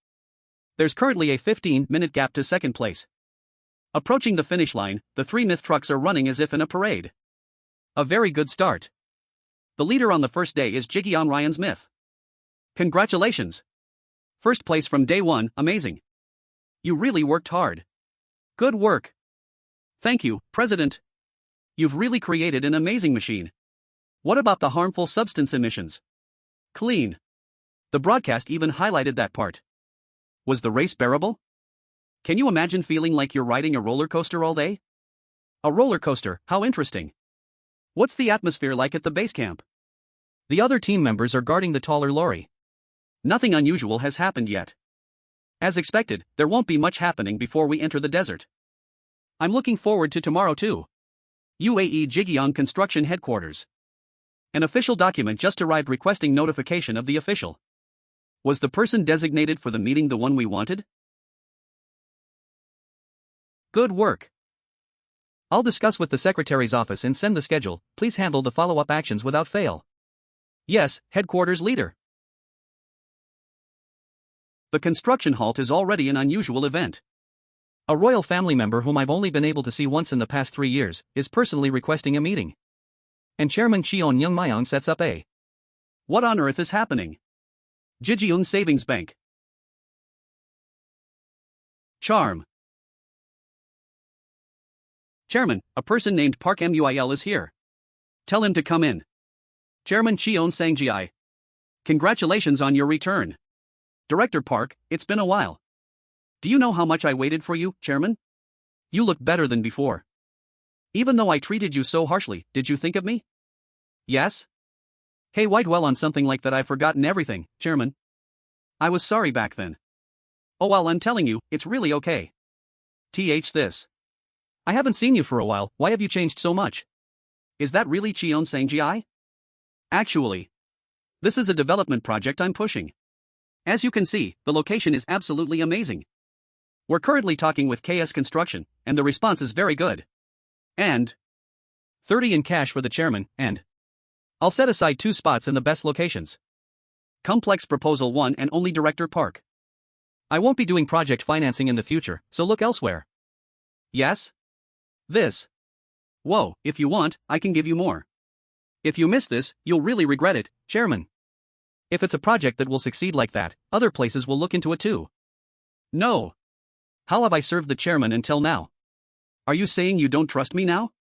There's currently a 15-minute gap to second place. Approaching the finish line, the 3 myth trucks are running as if in a parade. A very good start. The leader on the first day is Ji Gyoung Myung. Congratulations! First place from day 1, amazing. You really worked hard. Good work. Thank you, President. You've really created an amazing machine. What about the harmful substance emissions? Clean. The broadcast even highlighted that part. Was the race bearable? Can you imagine feeling like you're riding a roller coaster all day? A roller coaster, how interesting. What's the atmosphere like at the base camp? The other team members are guarding the taller lorry. Nothing unusual has happened yet. As expected, there won't be much happening before we enter the desert. I'm looking forward to tomorrow too. UAE Ji Gyoung Construction Headquarters. An official document just arrived requesting notification of the official. Was the person designated for the meeting the one we wanted? Good work. I'll discuss with the secretary's office and send the schedule. Please handle the follow-up actions without fail. Yes, headquarters leader. The construction halt is already an unusual event. A royal family member whom I've only been able to see once in the past 3 years is personally requesting a meeting. And Chairman Cheon Joong Myung sets up a. What on earth is happening? Ji Gyoung Savings Bank. Charm. Chairman, a person named Park Muil is here. Tell him to come in. Chairman Cheon Sang-ji. Congratulations on your return. Director Park, it's been a while. Do you know how much I waited for you, Chairman? You look better than before. Even though I treated you so harshly, did you think of me? Yes? Hey, why dwell on something like that? I've forgotten everything, Chairman. I was sorry back then. Oh well, I'm telling you, it's really okay. This. I haven't seen you for a while, why have you changed so much? Is that really Cheon Sang-ji? Actually, this is a development project I'm pushing. As you can see, the location is absolutely amazing. We're currently talking with KS Construction, and the response is very good. And 30 in cash for the chairman, and I'll set aside 2 spots in the best locations. Complex Proposal 1 and only Director Park. I won't be doing project financing in the future, so look elsewhere. Yes? This. Whoa, if you want, I can give you more. If you miss this, you'll really regret it, Chairman. If it's a project that will succeed like that, other places will look into it too. No. How have I served the chairman until now? Are you saying you don't trust me now?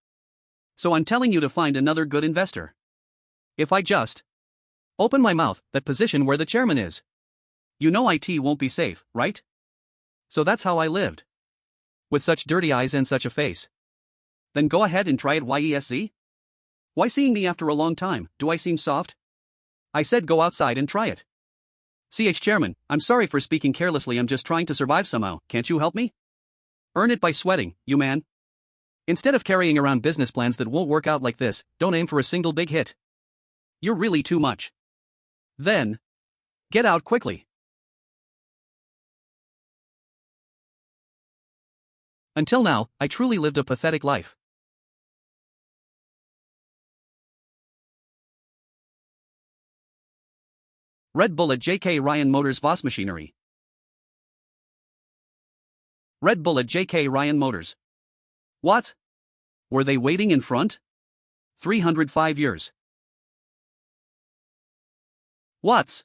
So I'm telling you to find another good investor. If I just open my mouth, that position where the chairman is. You know IT won't be safe, right? So that's how I lived. With such dirty eyes and such a face. Then go ahead and try it. YESC? Why seeing me after a long time, do I seem soft? I said go outside and try it. Chairman, I'm sorry for speaking carelessly, I'm just trying to survive somehow, can't you help me? Earn it by sweating, you man. Instead of carrying around business plans that won't work out like this, don't aim for a single big hit. You're really too much. Then, get out quickly. Until now, I truly lived a pathetic life. Red Bull at J.K. Ryan Motors Voss Machinery. Red Bull at J.K. Ryan Motors. What? Were they waiting in front? 305 years. What's?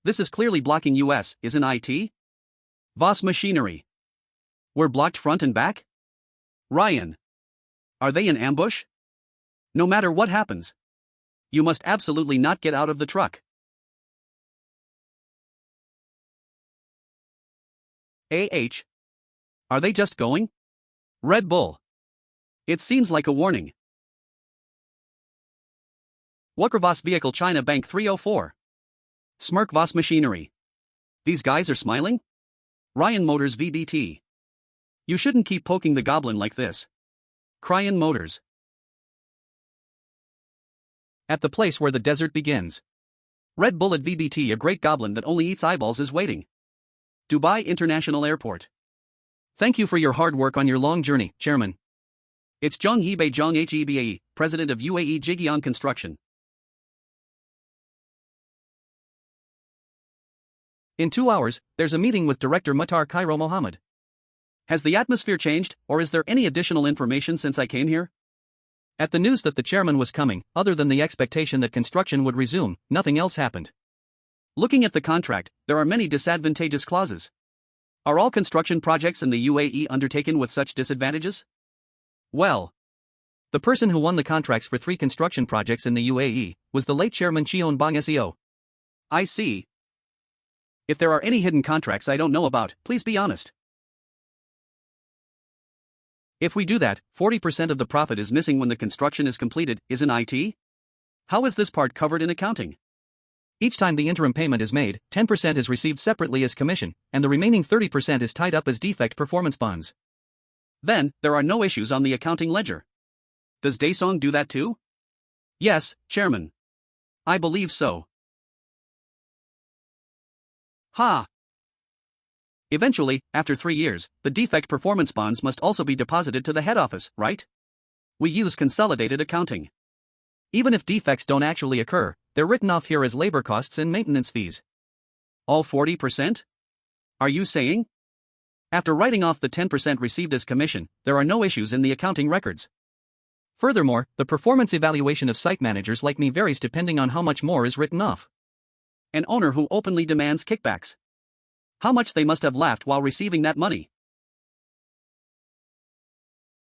This is clearly blocking US, isn't it? Voss Machinery. We're blocked front and back? Ryan. Are they in ambush? No matter what happens, you must absolutely not get out of the truck. Are they just going? Red Bull. It seems like a warning. Voss Vehicle China Bank 304. Smirk Voss Machinery. These guys are smiling? Ryan Motors VBT. You shouldn't keep poking the goblin like this. Cryan Motors. At the place where the desert begins. Red Bull at VBT, a great goblin that only eats eyeballs, is waiting. Dubai International Airport. Thank you for your hard work on your long journey, Chairman. It's Jong Hebe Jong Hebae, President of UAE Ji Gyoung Construction. In 2 hours, there's a meeting with Director Muhtar Cairo Mohammed. Has the atmosphere changed, or is there any additional information since I came here? At the news that the chairman was coming, other than the expectation that construction would resume, nothing else happened. Looking at the contract, there are many disadvantageous clauses. Are all construction projects in the UAE undertaken with such disadvantages? Well, the person who won the contracts for 3 construction projects in the UAE was the late Chairman Cheon Bong SEO. I see. If there are any hidden contracts I don't know about, please be honest. If we do that, 40% of the profit is missing when the construction is completed, isn't it? How is this part covered in accounting? Each time the interim payment is made, 10% is received separately as commission, and the remaining 30% is tied up as defect performance bonds. Then, there are no issues on the accounting ledger. Does Daesung do that too? Yes, Chairman. I believe so. Ha! Eventually, after 3 years, the defect performance bonds must also be deposited to the head office, right? We use consolidated accounting. Even if defects don't actually occur, they're written off here as labor costs and maintenance fees. All 40%? Are you saying? After writing off the 10% received as commission, there are no issues in the accounting records. Furthermore, the performance evaluation of site managers like me varies depending on how much more is written off. An owner who openly demands kickbacks. How much they must have laughed while receiving that money.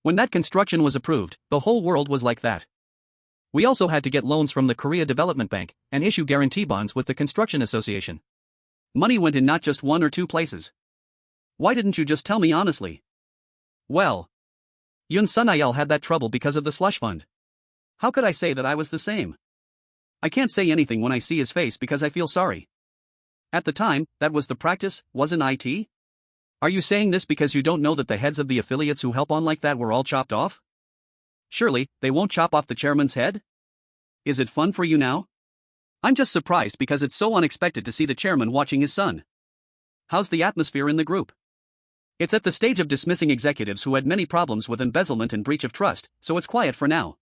When that construction was approved, the whole world was like that. We also had to get loans from the Korea Development Bank and issue guarantee bonds with the Construction Association. Money went in not just 1 or 2 places. Why didn't you just tell me honestly? Well, Yoon Sun-il had that trouble because of the slush fund. How could I say that I was the same? I can't say anything when I see his face because I feel sorry. At the time, that was the practice, wasn't it? Are you saying this because you don't know that the heads of the affiliates who help on like that were all chopped off? Surely, they won't chop off the chairman's head? Is it fun for you now? I'm just surprised because it's so unexpected to see the chairman watching his son. How's the atmosphere in the group? It's at the stage of dismissing executives who had many problems with embezzlement and breach of trust, so it's quiet for now.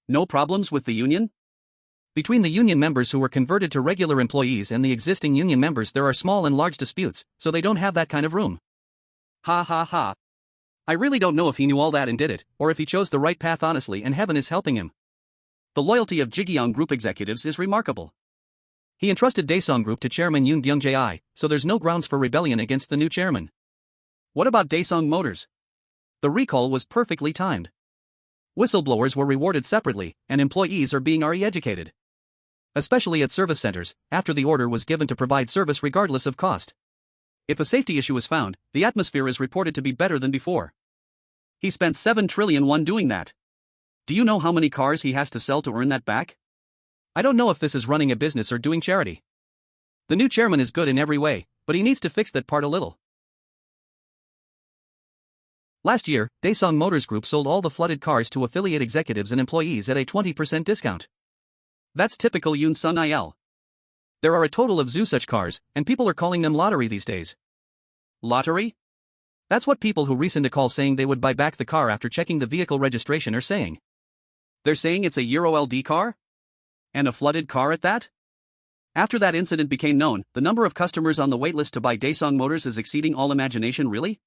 No problems with the union? Between the union members who were converted to regular employees and the existing union members there are small and large disputes, so they don't have that kind of room. Ha ha ha. I really don't know if he knew all that and did it, or if he chose the right path honestly and heaven is helping him. The loyalty of Ji Gyoung Group executives is remarkable. He entrusted Daesung Group to Chairman Yoon Byung-jae, so there's no grounds for rebellion against the new chairman. What about Daesung Motors? The recall was perfectly timed. Whistleblowers were rewarded separately, and employees are being re-educated. Especially at service centers, after the order was given to provide service regardless of cost. If a safety issue is found, the atmosphere is reported to be better than before. He spent 7 trillion won doing that. Do you know how many cars he has to sell to earn that back? I don't know if this is running a business or doing charity. The new chairman is good in every way, but he needs to fix that part a little. Last year, Daesung Motors Group sold all the flooded cars to affiliate executives and employees at a 20% discount. That's typical Yoon Sun-il. There are a total of such cars, and people are calling them lottery these days. Lottery? That's what people who resend a call saying they would buy back the car after checking the vehicle registration are saying. They're saying it's a Euro LD car? And a flooded car at that? After that incident became known, the number of customers on the waitlist to buy Daesung Motors is exceeding all imagination. Really?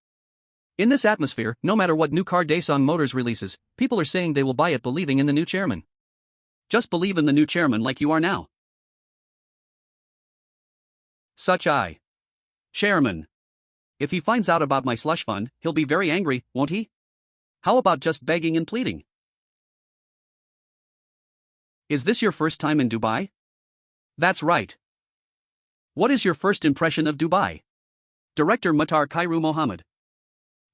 In this atmosphere, no matter what new car Daesung Motors releases, people are saying they will buy it believing in the new chairman. Just believe in the new chairman like you are now. Such I. Chairman. If he finds out about my slush fund, he'll be very angry, won't he? How about just begging and pleading? Is this your first time in Dubai? That's right. What is your first impression of Dubai? Director Muhtar Khairu Mohammed.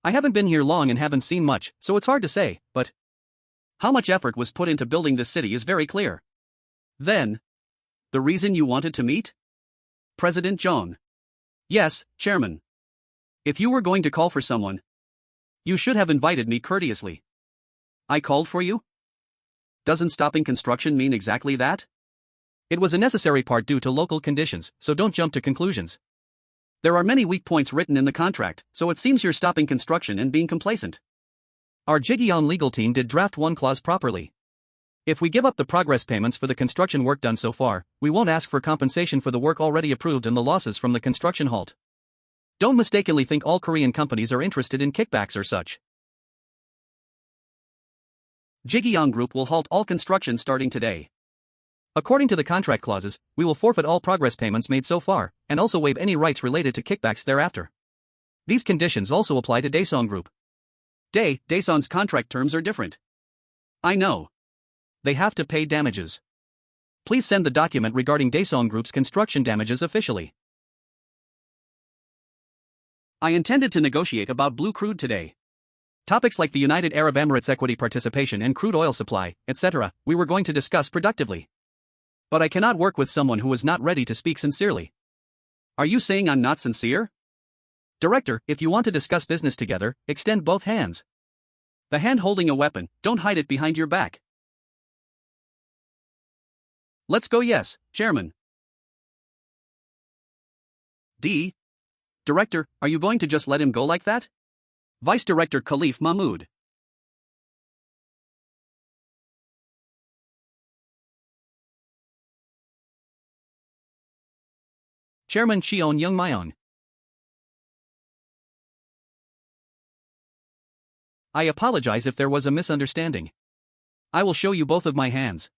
I haven't been here long and haven't seen much, so it's hard to say, but how much effort was put into building this city is very clear. Then, the reason you wanted to meet? President Jong. Yes, Chairman. If you were going to call for someone, you should have invited me courteously. I called for you? Doesn't stopping construction mean exactly that? It was a necessary part due to local conditions, so don't jump to conclusions. There are many weak points written in the contract, so it seems you're stopping construction and being complacent. Our Ji Gyoung legal team did draft one clause properly. If we give up the progress payments for the construction work done so far, we won't ask for compensation for the work already approved and the losses from the construction halt. Don't mistakenly think all Korean companies are interested in kickbacks or such. Ji Gyoung Group will halt all construction starting today. According to the contract clauses, we will forfeit all progress payments made so far, and also waive any rights related to kickbacks thereafter. These conditions also apply to Daesung Group. Daesung's contract terms are different. I know. They have to pay damages. Please send the document regarding Daesung Group's construction damages officially. I intended to negotiate about blue crude today. Topics like the United Arab Emirates equity participation and crude oil supply, etc., we were going to discuss productively. But I cannot work with someone who is not ready to speak sincerely. Are you saying I'm not sincere? Director, if you want to discuss business together, extend both hands. The hand holding a weapon, don't hide it behind your back. Let's go. Yes, Chairman. D. Director, are you going to just let him go like that? Vice Director Khalif Mahmood. Chairman Cheon Joong Myung. I apologize if there was a misunderstanding. I will show you both of my hands.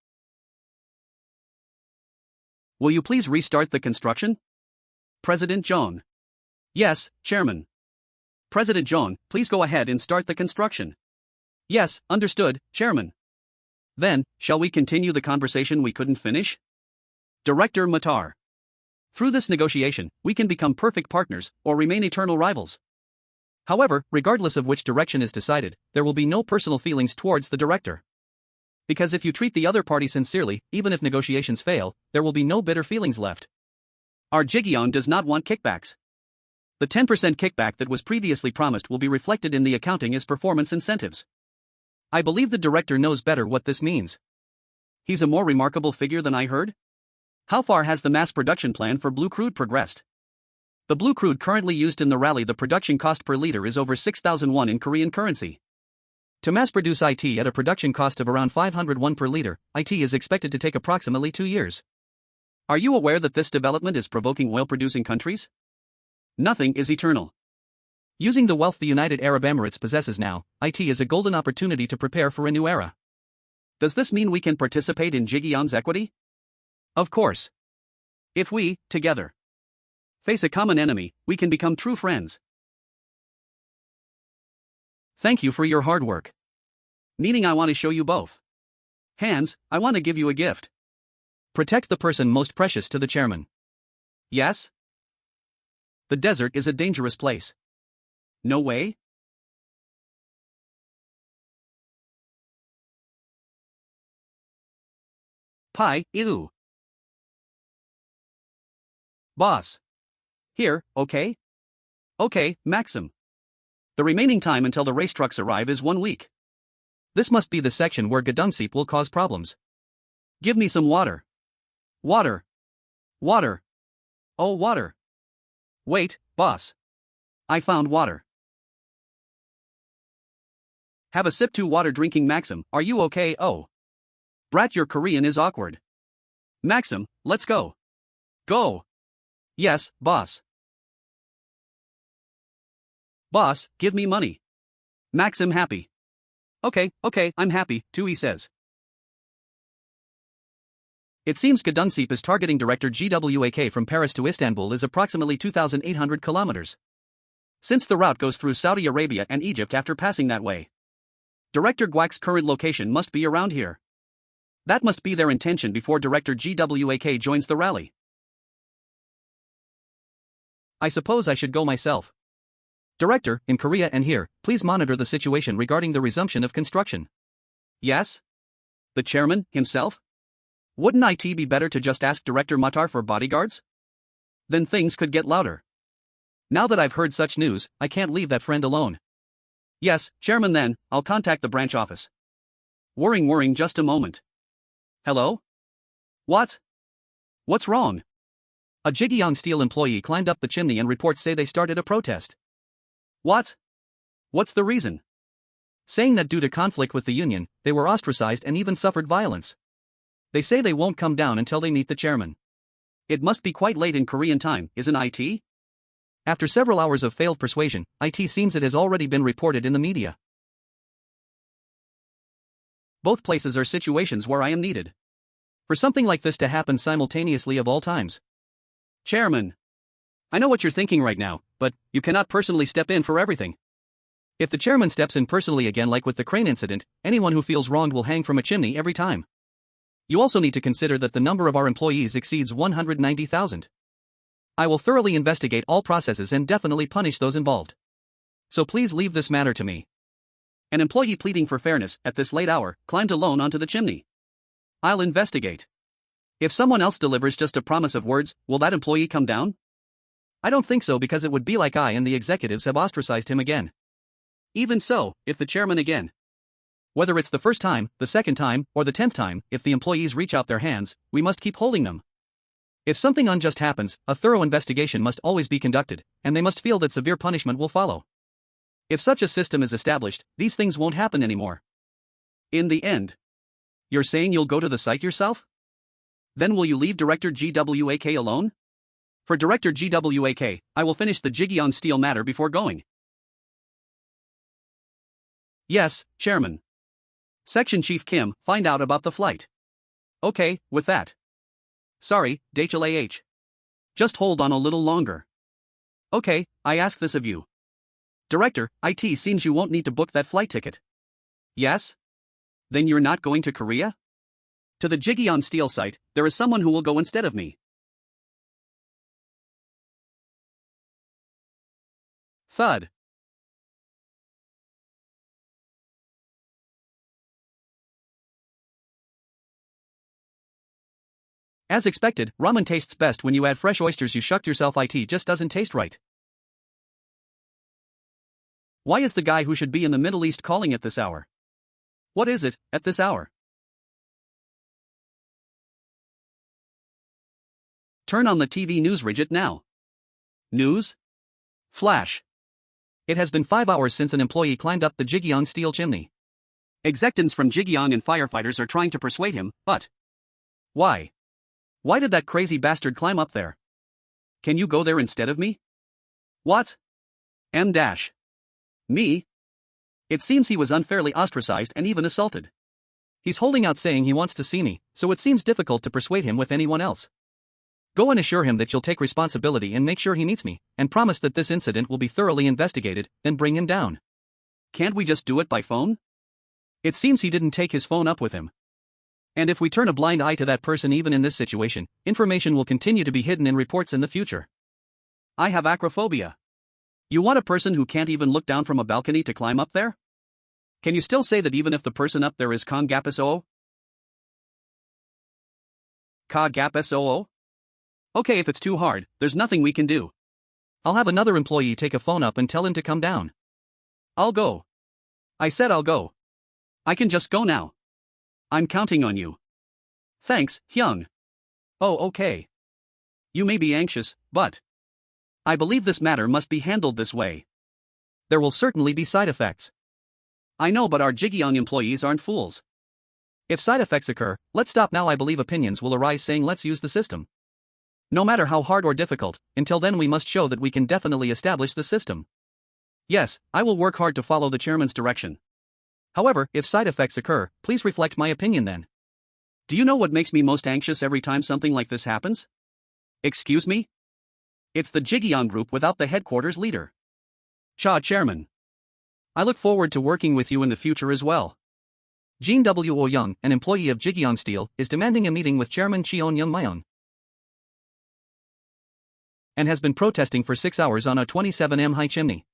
Will you please restart the construction? President Joong. Yes, Chairman. President Joong, please go ahead and start the construction. Yes, understood, Chairman. Then, shall we continue the conversation we couldn't finish? Director Matar. Through this negotiation, we can become perfect partners, or remain eternal rivals. However, regardless of which direction is decided, there will be no personal feelings towards the director. Because if you treat the other party sincerely, even if negotiations fail, there will be no bitter feelings left. Our Ji Gyoung does not want kickbacks. The 10% kickback that was previously promised will be reflected in the accounting as performance incentives. I believe the director knows better what this means. He's a more remarkable figure than I heard? How far has the mass production plan for blue crude progressed? The blue crude currently used in the rally, the production cost per liter is over 6,000 won in Korean currency. To mass produce IT at a production cost of around 500 won per liter, IT is expected to take approximately 2 years. Are you aware that this development is provoking oil-producing countries? Nothing is eternal. Using the wealth the United Arab Emirates possesses now, IT is a golden opportunity to prepare for a new era. Does this mean we can participate in Ji Gyoung's equity? Of course. If we, together, face a common enemy, we can become true friends. Thank you for your hard work. Meaning I want to show you both hands, I want to give you a gift. Protect the person most precious to the chairman. Yes? The desert is a dangerous place. No way? Pi, ew. Boss. Here, okay? Okay, Maxim. The remaining time until the race trucks arrive is 1 week. This must be the section where Gadungseep will cause problems. Give me some water. Water. Water. Oh, water. Wait, boss. I found water. Have a sip. To water. Drinking. Maxim, are you okay? Oh. Brat, your Korean is awkward. Maxim, let's go. Go. Yes, boss. Boss, give me money. Maxim happy. Okay, I'm happy, too, he says. It seems Gadungseep is targeting Director GWAK from Paris to Istanbul is approximately 2,800 kilometers. Since the route goes through Saudi Arabia and Egypt after passing that way. Director Gwak's current location must be around here. That must be their intention before Director GWAK joins the rally. I suppose I should go myself. Director, in Korea and here, please monitor the situation regarding the resumption of construction. Yes? The chairman, himself? Wouldn't it be better to just ask Director Matar for bodyguards? Then things could get louder. Now that I've heard such news, I can't leave that friend alone. Yes, Chairman, then, I'll contact the branch office. Worrying, just a moment. Hello? What? What's wrong? A Ji Gyoung Steel employee climbed up the chimney and reports say they started a protest. What? What's the reason? Saying that due to conflict with the union, they were ostracized and even suffered violence. They say they won't come down until they meet the chairman. It must be quite late in Korean time, isn't it? After several hours of failed persuasion, it seems it has already been reported in the media. Both places are situations where I am needed. For something like this to happen simultaneously of all times. Chairman. I know what you're thinking right now, but you cannot personally step in for everything. If the chairman steps in personally again, like with the crane incident, anyone who feels wronged will hang from a chimney every time. You also need to consider that the number of our employees exceeds 190,000. I will thoroughly investigate all processes and definitely punish those involved. So please leave this matter to me. An employee pleading for fairness at this late hour climbed alone onto the chimney. I'll investigate. If someone else delivers just a promise of words, will that employee come down? I don't think so, because it would be like I and the executives have ostracized him again. Even so, if the chairman again. Whether it's the first time, the second time, or the 10th time, if the employees reach out their hands, we must keep holding them. If something unjust happens, a thorough investigation must always be conducted, and they must feel that severe punishment will follow. If such a system is established, these things won't happen anymore. In the end. You're saying you'll go to the site yourself? Then will you leave Director GWAK alone? For Director GWAK, I will finish the Ji Gyoung Steel matter before going. Yes, Chairman. Section Chief Kim, find out about the flight. Okay, with that. Sorry, DHLAH. Just hold on a little longer. Okay, I ask this of you. Director, IT seems you won't need to book that flight ticket. Yes? Then you're not going to Korea? To the Ji Gyoung Steel site, there is someone who will go instead of me. Thud. As expected, ramen tastes best when you add fresh oysters. You shucked yourself, IT just doesn't taste right. Why is the guy who should be in the Middle East calling at this hour? What is it, at this hour? Turn on the TV news widget now. News? Flash. It has been 5 hours since an employee climbed up the Ji Gyoung Steel chimney. Executives from Ji Gyoung and firefighters are trying to persuade him, but why? Why did that crazy bastard climb up there? Can you go there instead of me? What? Me? It seems he was unfairly ostracized and even assaulted. He's holding out saying he wants to see me, so it seems difficult to persuade him with anyone else. Go and assure him that you'll take responsibility and make sure he meets me, and promise that this incident will be thoroughly investigated, then bring him down. Can't we just do it by phone? It seems he didn't take his phone up with him. And if we turn a blind eye to that person even in this situation, information will continue to be hidden in reports in the future. I have acrophobia. You want a person who can't even look down from a balcony to climb up there? Can you still say that even if the person up there is Kongapsoo? Kongapsoo? Okay, if it's too hard, there's nothing we can do. I'll have another employee take a phone up and tell him to come down. I'll go. I said I'll go. I can just go now. I'm counting on you. Thanks, Hyung. Oh, okay. You may be anxious, but I believe this matter must be handled this way. There will certainly be side effects. I know, but our Ji Gyoung employees aren't fools. If side effects occur, let's stop now. I believe opinions will arise saying let's use the system. No matter how hard or difficult, until then we must show that we can definitely establish the system. Yes, I will work hard to follow the chairman's direction. However, if side effects occur, please reflect my opinion then. Do you know what makes me most anxious every time something like this happens? Excuse me? It's the Ji Gyoung Group without the headquarters leader. Chairman. I look forward to working with you in the future as well. Jean W. Young, an employee of Ji Gyoung Steel, is demanding a meeting with Chairman Cheon Joong Myung, and has been protesting for 6 hours on a 27m high chimney.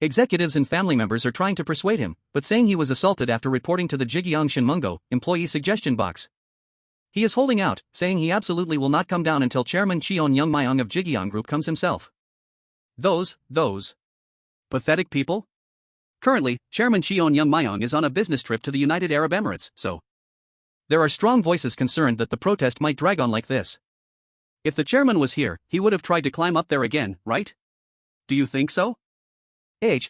Executives and family members are trying to persuade him, but saying he was assaulted after reporting to the Ji Gyoung Shinmungo employee suggestion box. He is holding out, saying he absolutely will not come down until Chairman Cheon Joong Myung of Ji Gyoung Group comes himself. Those pathetic people? Currently, Chairman Cheon Joong Myung is on a business trip to the United Arab Emirates, so there are strong voices concerned that the protest might drag on like this. If the chairman was here, he would have tried to climb up there again, right? Do you think so?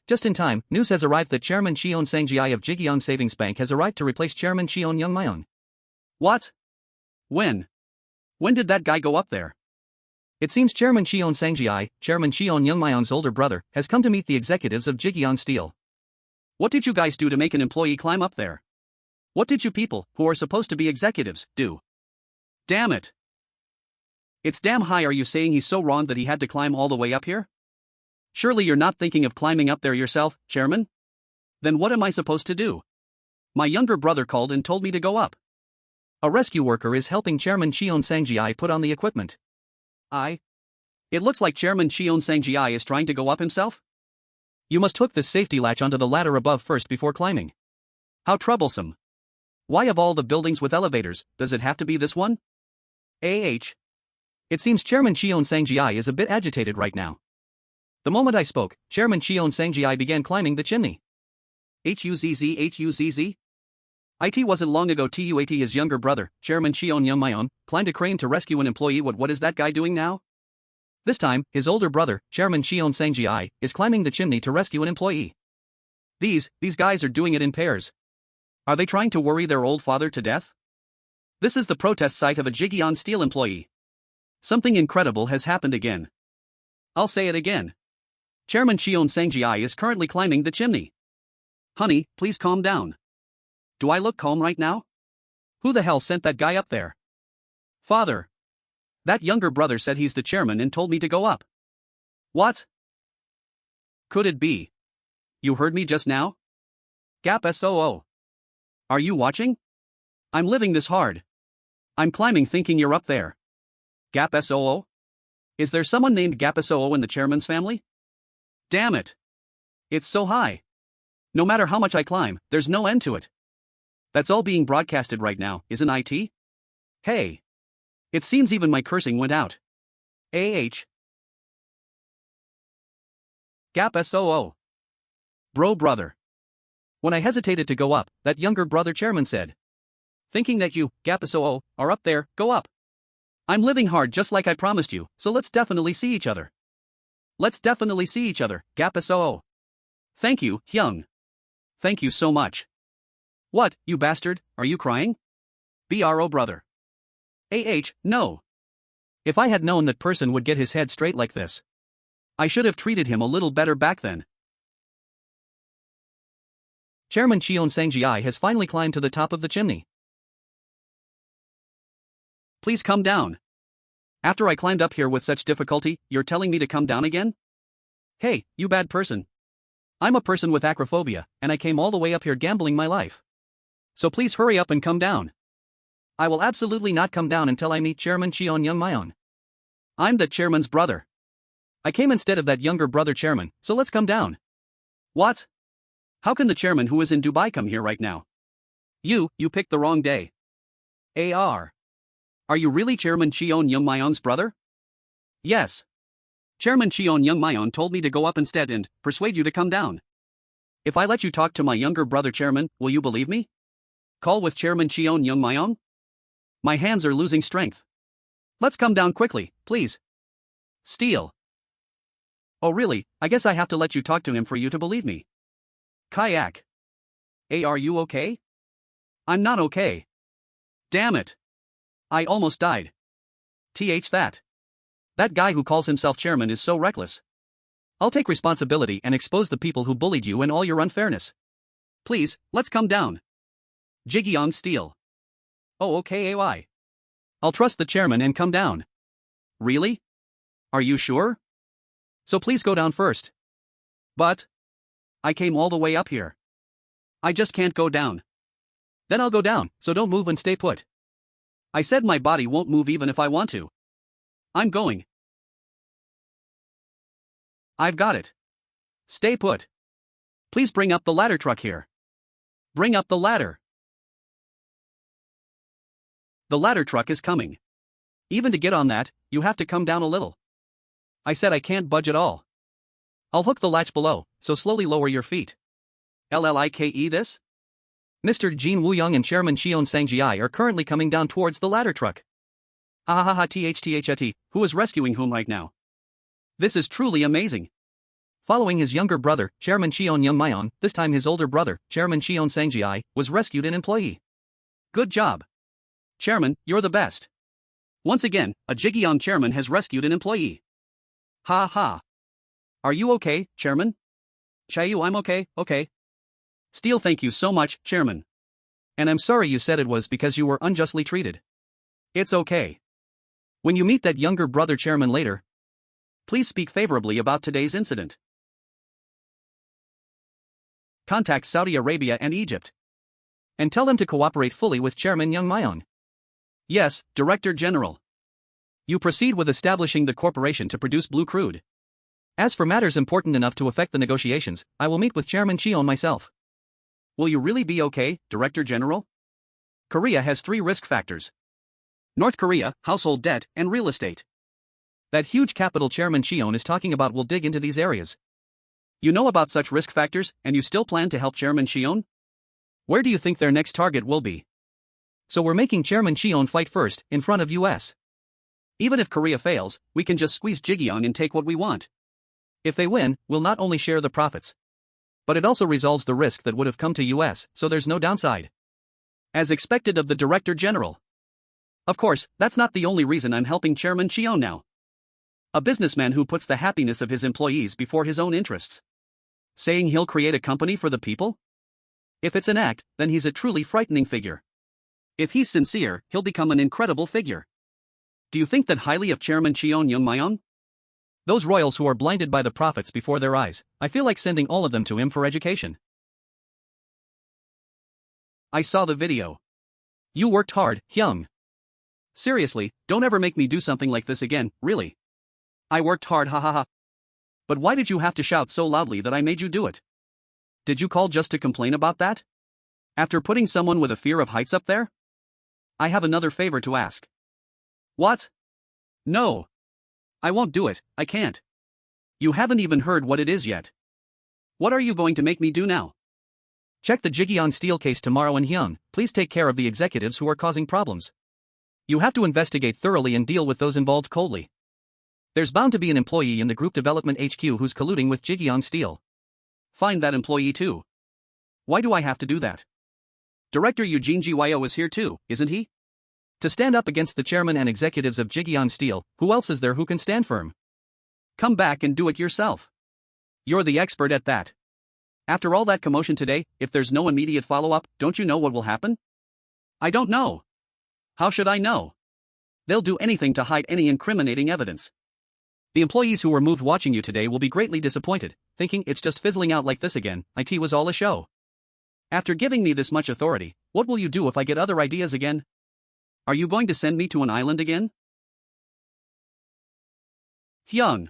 Just in time, news has arrived that Chairman Cheon Sang-ji of Ji Gyoung Savings Bank has arrived to replace Chairman Cheon Joong Myung. What? When? When did that guy go up there? It seems Chairman Cheon Sang-ji, Chairman Cheon Joong Myung's older brother, has come to meet the executives of Ji Gyoung Steel. What did you guys do to make an employee climb up there? What did you people, who are supposed to be executives, do? Damn it. It's damn high. Are you saying he's so wrong that he had to climb all the way up here? Surely you're not thinking of climbing up there yourself, Chairman? Then what am I supposed to do? My younger brother called and told me to go up. A rescue worker is helping Chairman Cheon Sang-ji put on the equipment. It looks like Chairman Cheon Sang-ji is trying to go up himself? You must hook this safety latch onto the ladder above first before climbing. How troublesome. Why of all the buildings with elevators, does it have to be this one? It seems Chairman Cheon Sang-ji is a bit agitated right now. The moment I spoke, Chairman Cheon Sang-ji began climbing the chimney. Huzz. It wasn't long ago Tuat his younger brother, Chairman Cheon Joong Myung, climbed a crane to rescue an employee. What is that guy doing now? This time, his older brother, Chairman Cheon Sang-ji, is climbing the chimney to rescue an employee. These guys are doing it in pairs. Are they trying to worry their old father to death? This is the protest site of a Ji Gyoung Steel employee. Something incredible has happened again. I'll say it again. Chairman Cheon Sang-ji is currently climbing the chimney. Honey, please calm down. Do I look calm right now? Who the hell sent that guy up there? Father. That younger brother said he's the chairman and told me to go up. What? Could it be? You heard me just now? Gap SOO. Are you watching? I'm living this hard. I'm climbing thinking you're up there. Gap SOO? Is there someone named Gap SOO in the chairman's family? Damn it. It's so high. No matter how much I climb, there's no end to it. That's all being broadcasted right now, isn't it? Hey. It seems even my cursing went out. Gap SOO. Bro brother. When I hesitated to go up, that younger brother chairman said. Thinking that you, Gap SOO, are up there, go up. I'm living hard just like I promised you, so let's definitely see each other. Let's definitely see each other, Gap SOO. Thank you, Hyung. Thank you so much. What, you bastard, are you crying? Bro brother. No. If I had known that person would get his head straight like this, I should have treated him a little better back then. Chairman Cheon Sang-ji has finally climbed to the top of the chimney. Please come down. After I climbed up here with such difficulty, you're telling me to come down again? Hey, you bad person. I'm a person with acrophobia, and I came all the way up here gambling my life. So please hurry up and come down. I will absolutely not come down until I meet Chairman Cheon Joong Myung. I'm the chairman's brother. I came instead of that younger brother chairman, so let's come down. What? How can the chairman who is in Dubai come here right now? You picked the wrong day. Are you really Chairman Cheon Joong Myung's brother? Yes. Chairman Cheon Joong Myung told me to go up instead and persuade you to come down. If I let you talk to my younger brother chairman, will you believe me? Call with Chairman Cheon Joong Myung? My hands are losing strength. Let's come down quickly, please. Steal. Oh really, I guess I have to let you talk to him for you to believe me. Kayak. Are you okay? I'm not okay. Damn it. I almost died. That guy who calls himself chairman is so reckless. I'll take responsibility and expose the people who bullied you and all your unfairness. Please, let's come down. Ji Gyoung Steel. Oh okay I'll trust the chairman and come down. Really? Are you sure? So please go down first. But I came all the way up here. I just can't go down. Then I'll go down, so don't move and stay put. I said my body won't move even if I want to. I'm going. I've got it. Stay put. Please bring up the ladder truck here. Bring up the ladder. The ladder truck is coming. Even to get on that, you have to come down a little. I said I can't budge at all. I'll hook the latch below, so slowly lower your feet. Like this? Mr. Jin Woo-young and Chairman Cheon Sang-ji are currently coming down towards the ladder truck. Who is rescuing whom right now? This is truly amazing. Following his younger brother, Chairman Cheon Joong Myung, this time his older brother, Chairman Cheon Sang-ji, was rescued an employee. Good job. Chairman, you're the best. Once again, a Ji Gyoung chairman has rescued an employee. Ha. Are you okay, Chairman? Chayu, I'm okay. Steele, thank you so much, Chairman. And I'm sorry you said it was because you were unjustly treated. It's okay. When you meet that younger brother chairman later, please speak favorably about today's incident. Contact Saudi Arabia and Egypt. And tell them to cooperate fully with Chairman Joong Myung. Yes, Director General. You proceed with establishing the corporation to produce blue crude. As for matters important enough to affect the negotiations, I will meet with Chairman Cheon myself. Will you really be okay, Director General? Korea has 3 risk factors: North Korea, household debt, and real estate. That huge capital Chairman Cheon is talking about will dig into these areas. You know about such risk factors, and you still plan to help Chairman Cheon? Where do you think their next target will be? So we're making Chairman Cheon fight first, in front of US. Even if Korea fails, we can just squeeze Ji Gyoung and take what we want. If they win, we'll not only share the profits, but it also resolves the risk that would have come to US, so there's no downside. As expected of the Director General. Of course, that's not the only reason I'm helping Chairman Cheon now. A businessman who puts the happiness of his employees before his own interests. Saying he'll create a company for the people? If it's an act, then he's a truly frightening figure. If he's sincere, he'll become an incredible figure. Do you think that highly of Chairman Cheon Joong Myung? Those royals who are blinded by the profits before their eyes, I feel like sending all of them to him for education. I saw the video. You worked hard, Hyung. Seriously, don't ever make me do something like this again, really. I worked hard, ha ha ha. But why did you have to shout so loudly that I made you do it? Did you call just to complain about that? After putting someone with a fear of heights up there? I have another favor to ask. What? No. I won't do it, I can't. You haven't even heard what it is yet. What are you going to make me do now? Check the Ji Gyoung Steel case tomorrow and Hyung, please take care of the executives who are causing problems. You have to investigate thoroughly and deal with those involved coldly. There's bound to be an employee in the group development HQ who's colluding with Ji Gyoung Steel. Find that employee too. Why do I have to do that? Director Eugene Gyo is here too, isn't he? To stand up against the chairman and executives of Ji Gyoung Steel, who else is there who can stand firm? Come back and do it yourself. You're the expert at that. After all that commotion today, if there's no immediate follow-up, don't you know what will happen? I don't know. How should I know? They'll do anything to hide any incriminating evidence. The employees who were moved watching you today will be greatly disappointed, thinking it's just fizzling out like this again. IT was all a show. After giving me this much authority, what will you do if I get other ideas again? Are you going to send me to an island again? Hyung.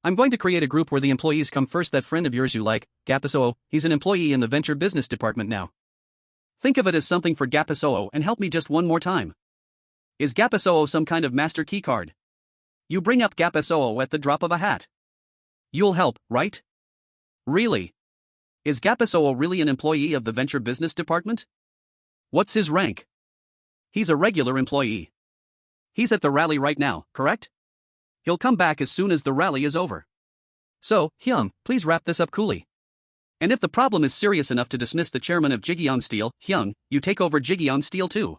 I'm going to create a group where the employees come first. That friend of yours you like, Gapisoo, he's an employee in the venture business department now. Think of it as something for Gapisoo and help me just one more time. Is Gapisoo some kind of master key card? You bring up Gapisoo at the drop of a hat. You'll help, right? Really? Is Gapisoo really an employee of the venture business department? What's his rank? He's a regular employee. He's at the rally right now, correct? He'll come back as soon as the rally is over. So, Hyung, please wrap this up coolly. And if the problem is serious enough to dismiss the chairman of Ji Gyoung Steel, Hyung, you take over Ji Gyoung Steel too.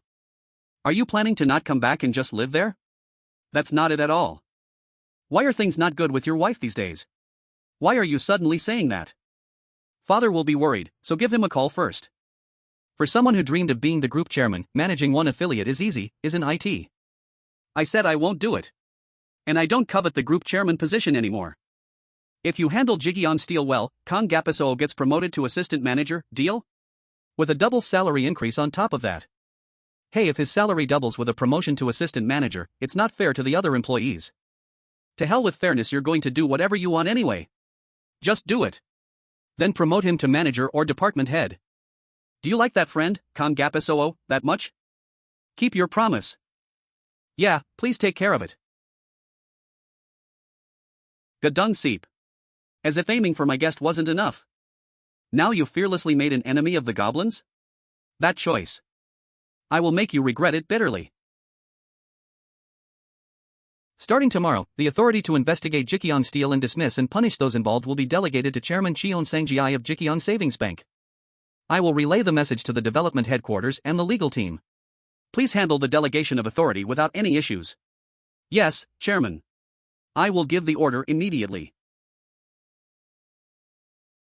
Are you planning to not come back and just live there? That's not it at all. Why are things not good with your wife these days? Why are you suddenly saying that? Father will be worried, so give him a call first. For someone who dreamed of being the group chairman, managing one affiliate is easy, isn't it? I said I won't do it. And I don't covet the group chairman position anymore. If you handle Ji Gyoung Steel well, Kang Gapisoo gets promoted to assistant manager, deal? With a double salary increase on top of that. Hey, if his salary doubles with a promotion to assistant manager, it's not fair to the other employees. To hell with fairness, you're going to do whatever you want anyway. Just do it. Then promote him to manager or department head. Do you like that friend, Kang Gapisoo, that much? Keep your promise. Yeah, please take care of it. Gadung Seep. As if aiming for my guest wasn't enough. Now you fearlessly made an enemy of the goblins? That choice. I will make you regret it bitterly. Starting tomorrow, the authority to investigate Ji Gyoung Steel and dismiss and punish those involved will be delegated to Chairman Cheon Sang-gi of Ji Gyoung Savings Bank. I will relay the message to the development headquarters and the legal team. Please handle the delegation of authority without any issues. Yes, Chairman. I will give the order immediately.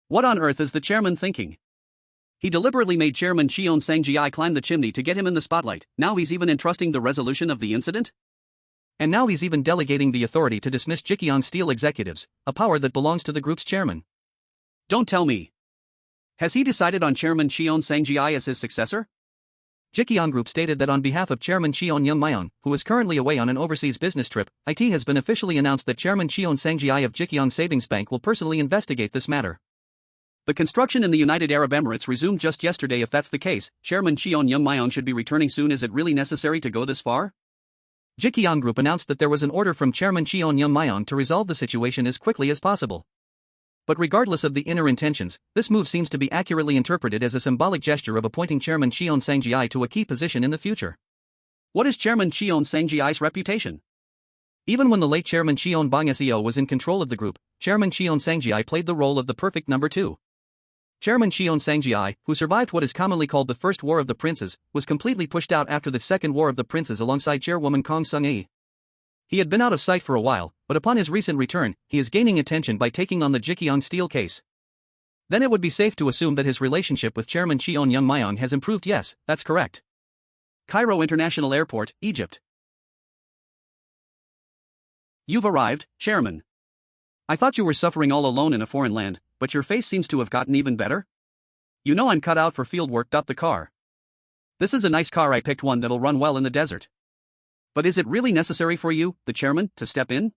What on earth is the chairman thinking? He deliberately made Chairman Cheon Sang-gi climb the chimney to get him in the spotlight. Now he's even entrusting the resolution of the incident? And now he's even delegating the authority to dismiss Ji Gyoung Steel executives, a power that belongs to the group's chairman. Don't tell me. Has he decided on Chairman Cheon Sang-gi as his successor? Ji Gyoung Group stated that on behalf of Chairman Cheon Joong Myung, who is currently away on an overseas business trip, it has been officially announced that Chairman Cheon Sang-ji of Ji Gyoung Savings Bank will personally investigate this matter. The construction in the United Arab Emirates resumed just yesterday. If that's the case, Chairman Cheon Joong Myung should be returning soon. Is it really necessary to go this far? Ji Gyoung Group announced that there was an order from Chairman Cheon Joong Myung to resolve the situation as quickly as possible. But regardless of the inner intentions, this move seems to be accurately interpreted as a symbolic gesture of appointing Chairman Cheon Sang-ji to a key position in the future. What is Chairman Cheon Sang-ji's reputation? Even when the late Chairman Cheon Bong SEO was in control of the group, Chairman Cheon Sang-ji played the role of the perfect number two. Chairman Cheon Sang-ji, who survived what is commonly called the First War of the Princes, was completely pushed out after the Second War of the Princes alongside Chairwoman Kong Sung-hee. He had been out of sight for a while, but upon his recent return, he is gaining attention by taking on the Ji Gyoung Steel case. Then it would be safe to assume that his relationship with Chairman Cheon Joong Myung has improved. Yes, that's correct. Cairo International Airport, Egypt. You've arrived, Chairman. I thought you were suffering all alone in a foreign land, but your face seems to have gotten even better. You know I'm cut out for field work. The car. This is a nice car. I picked one that'll run well in the desert. But is it really necessary for you, the chairman, to step in?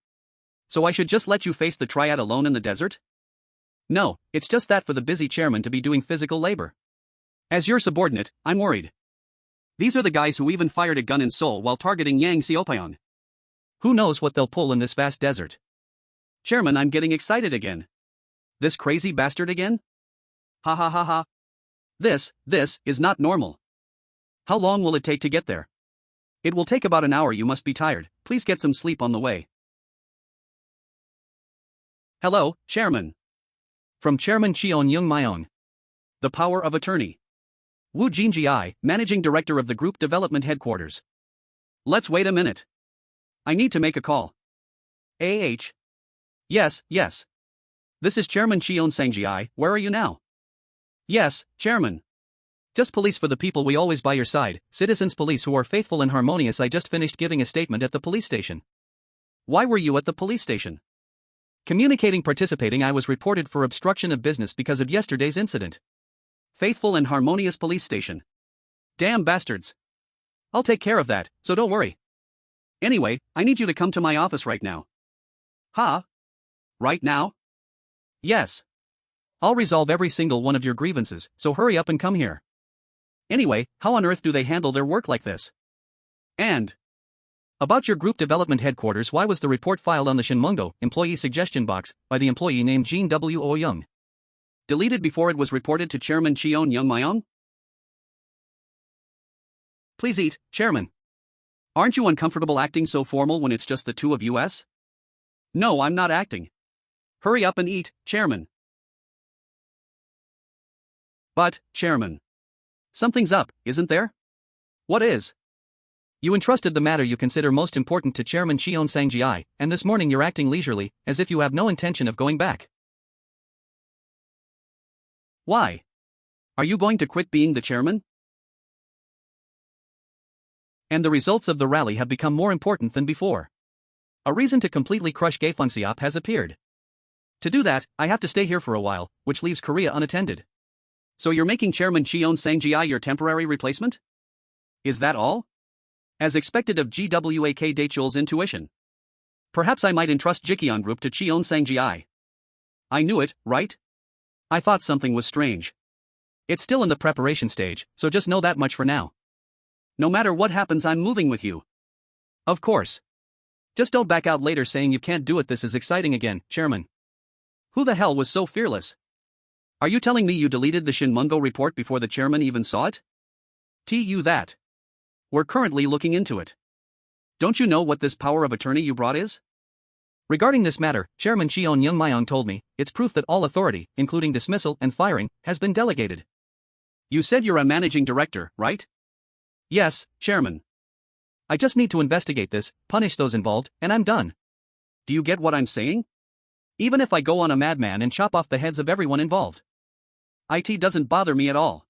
So I should just let you face the triad alone in the desert? No, it's just that for the busy chairman to be doing physical labor. As your subordinate, I'm worried. These are the guys who even fired a gun in Seoul while targeting Yang Seopyeon. Who knows what they'll pull in this vast desert? Chairman, I'm getting excited again. This crazy bastard again? Ha ha ha ha. This is not normal. How long will it take to get there? It will take about an hour. You must be tired. Please get some sleep on the way. Hello, Chairman. From Chairman Cheon Joong Myung. The power of attorney. Woo Jin-ji, Managing Director of the Group Development Headquarters. Let's wait a minute. I need to make a call. Yes. This is Chairman Cheon Sang-ji. Where are you now? Yes, Chairman. Just police for the people. We always by your side, citizens police who are faithful and harmonious. I just finished giving a statement at the police station. Why were you at the police station? Participating. I was reported for obstruction of business because of yesterday's incident. Faithful and harmonious police station. Damn bastards. I'll take care of that, so don't worry. Anyway, I need you to come to my office right now. Huh? Right now? Yes. I'll resolve every single one of your grievances, so hurry up and come here. Anyway, how on earth do they handle their work like this? And about your group development headquarters, why was the report filed on the Shinmungo employee suggestion box by the employee named Jin W.O. Young deleted before it was reported to Chairman Cheon Joong Myung? Please eat, Chairman. Aren't you uncomfortable acting so formal when it's just the two of us? No, I'm not acting. Hurry up and eat, Chairman. But, Chairman, something's up, isn't there? What is? You entrusted the matter you consider most important to Chairman Cheon Sang-ji, and this morning you're acting leisurely, as if you have no intention of going back. Why? Are you going to quit being the chairman? And the results of the rally have become more important than before. A reason to completely crush Gaefengseop has appeared. To do that, I have to stay here for a while, which leaves Korea unattended. So you're making Chairman Cheon Sang-ji your temporary replacement? Is that all? As expected of GWAK Daechul's intuition. Perhaps I might entrust Ji Gyoung Group to Cheon Sang-ji. I knew it, right? I thought something was strange. It's still in the preparation stage, so just know that much for now. No matter what happens, I'm moving with you. Of course. Just don't back out later saying you can't do it. This is exciting again, Chairman. Who the hell was so fearless? Are you telling me you deleted the Shinmungo report before the chairman even saw it? That. We're currently looking into it. Don't you know what this power of attorney you brought is? Regarding this matter, Chairman Cheon Joong Myung told me, it's proof that all authority, including dismissal and firing, has been delegated. You said you're a managing director, right? Yes, Chairman. I just need to investigate this, punish those involved, and I'm done. Do you get what I'm saying? Even if I go on a madman and chop off the heads of everyone involved. It doesn't bother me at all.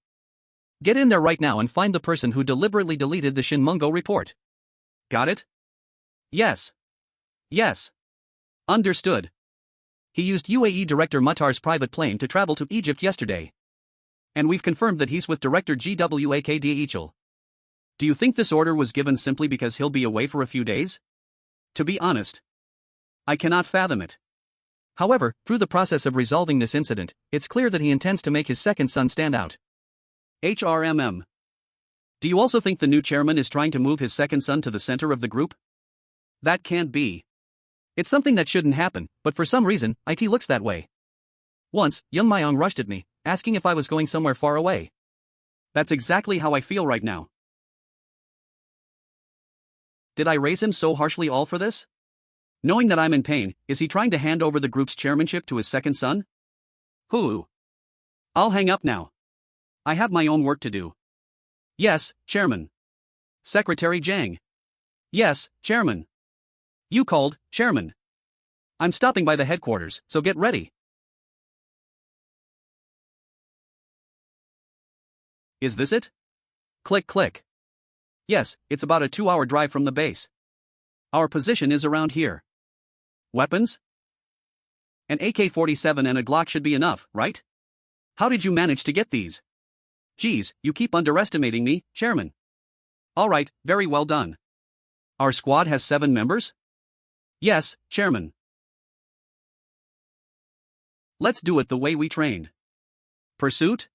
Get in there right now and find the person who deliberately deleted the Shinmungo report. Got it? Yes. Understood. He used UAE Director Muhtar's private plane to travel to Egypt yesterday. And we've confirmed that he's with Director GWAK Daechul. Do you think this order was given simply because he'll be away for a few days? To be honest, I cannot fathom it. However, through the process of resolving this incident, it's clear that he intends to make his second son stand out. HRMM. Do you also think the new chairman is trying to move his second son to the center of the group? That can't be. It's something that shouldn't happen, but for some reason, it looks that way. Once, Young Myung rushed at me, asking if I was going somewhere far away. That's exactly how I feel right now. Did I raise him so harshly all for this? Knowing that I'm in pain, is he trying to hand over the group's chairmanship to his second son? Who? I'll hang up now. I have my own work to do. Yes, Chairman. Secretary Jang. Yes, Chairman. You called, Chairman. I'm stopping by the headquarters, so get ready. Is this it? Click click. Yes, it's about a 2-hour drive from the base. Our position is around here. Weapons? An AK-47 and a Glock should be enough, right? How did you manage to get these? Geez, you keep underestimating me, Chairman. Alright, very well done. Our squad has 7 members? Yes, Chairman. Let's do it the way we trained. Pursuit?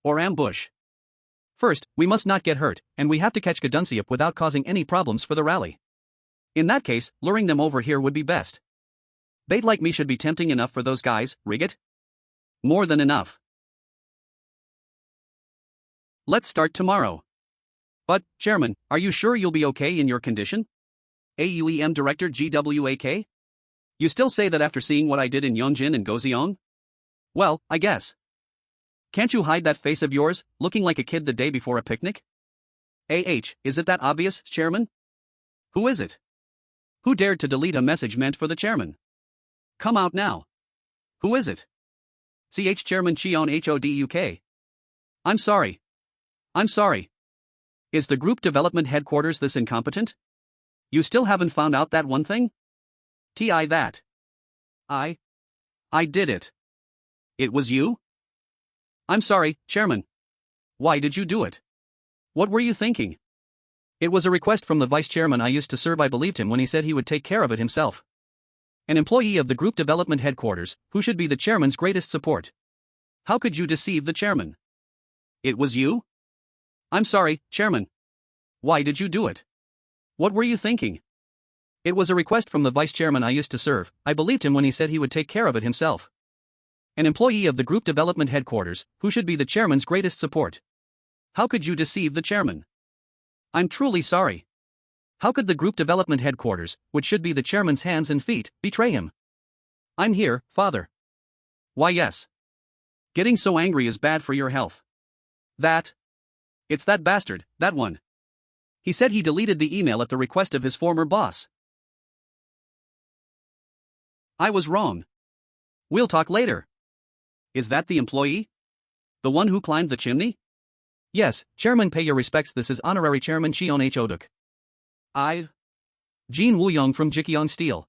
Or ambush? First, we must not get hurt, and we have to catch Gadunsiap without causing any problems for the rally. In that case, luring them over here would be best. Bait like me should be tempting enough for those guys, Riggit? More than enough. Let's start tomorrow. But, Chairman, are you sure you'll be okay in your condition? AUEM Director GWAK? You still say that after seeing what I did in Yeongjin and Goseong? Well, I guess. Can't you hide that face of yours, looking like a kid the day before a picnic? Is it that obvious, Chairman? Who is it? Who dared to delete a message meant for the Chairman? Come out now. Who is it? Chairman Cheon Hoduk. I'm sorry. I'm sorry. Is the group development headquarters this incompetent? You still haven't found out that one thing? That. I did it. It was you? I'm sorry, Chairman. Why did you do it? What were you thinking? It was a request from the vice chairman I used to serve. I believed him when he said he would take care of it himself. An employee of the group development headquarters, who should be the chairman's greatest support. How could you deceive the chairman? It was you? I'm sorry, Chairman. Why did you do it? What were you thinking? It was a request from the vice chairman I used to serve. I believed him when he said he would take care of it himself. An employee of the group development headquarters, who should be the chairman's greatest support. How could you deceive the chairman? I'm truly sorry. How could the group development headquarters, which should be the chairman's hands and feet, betray him? I'm here, Father. Why yes. Getting so angry is bad for your health. It's that bastard, that one. He said he deleted the email at the request of his former boss. I was wrong. We'll talk later. Is that the employee? The one who climbed the chimney? Yes, Chairman, pay your respects. This is Honorary Chairman Cheon Hoduk. Jin Woo-young from Ji Gyoung Steel.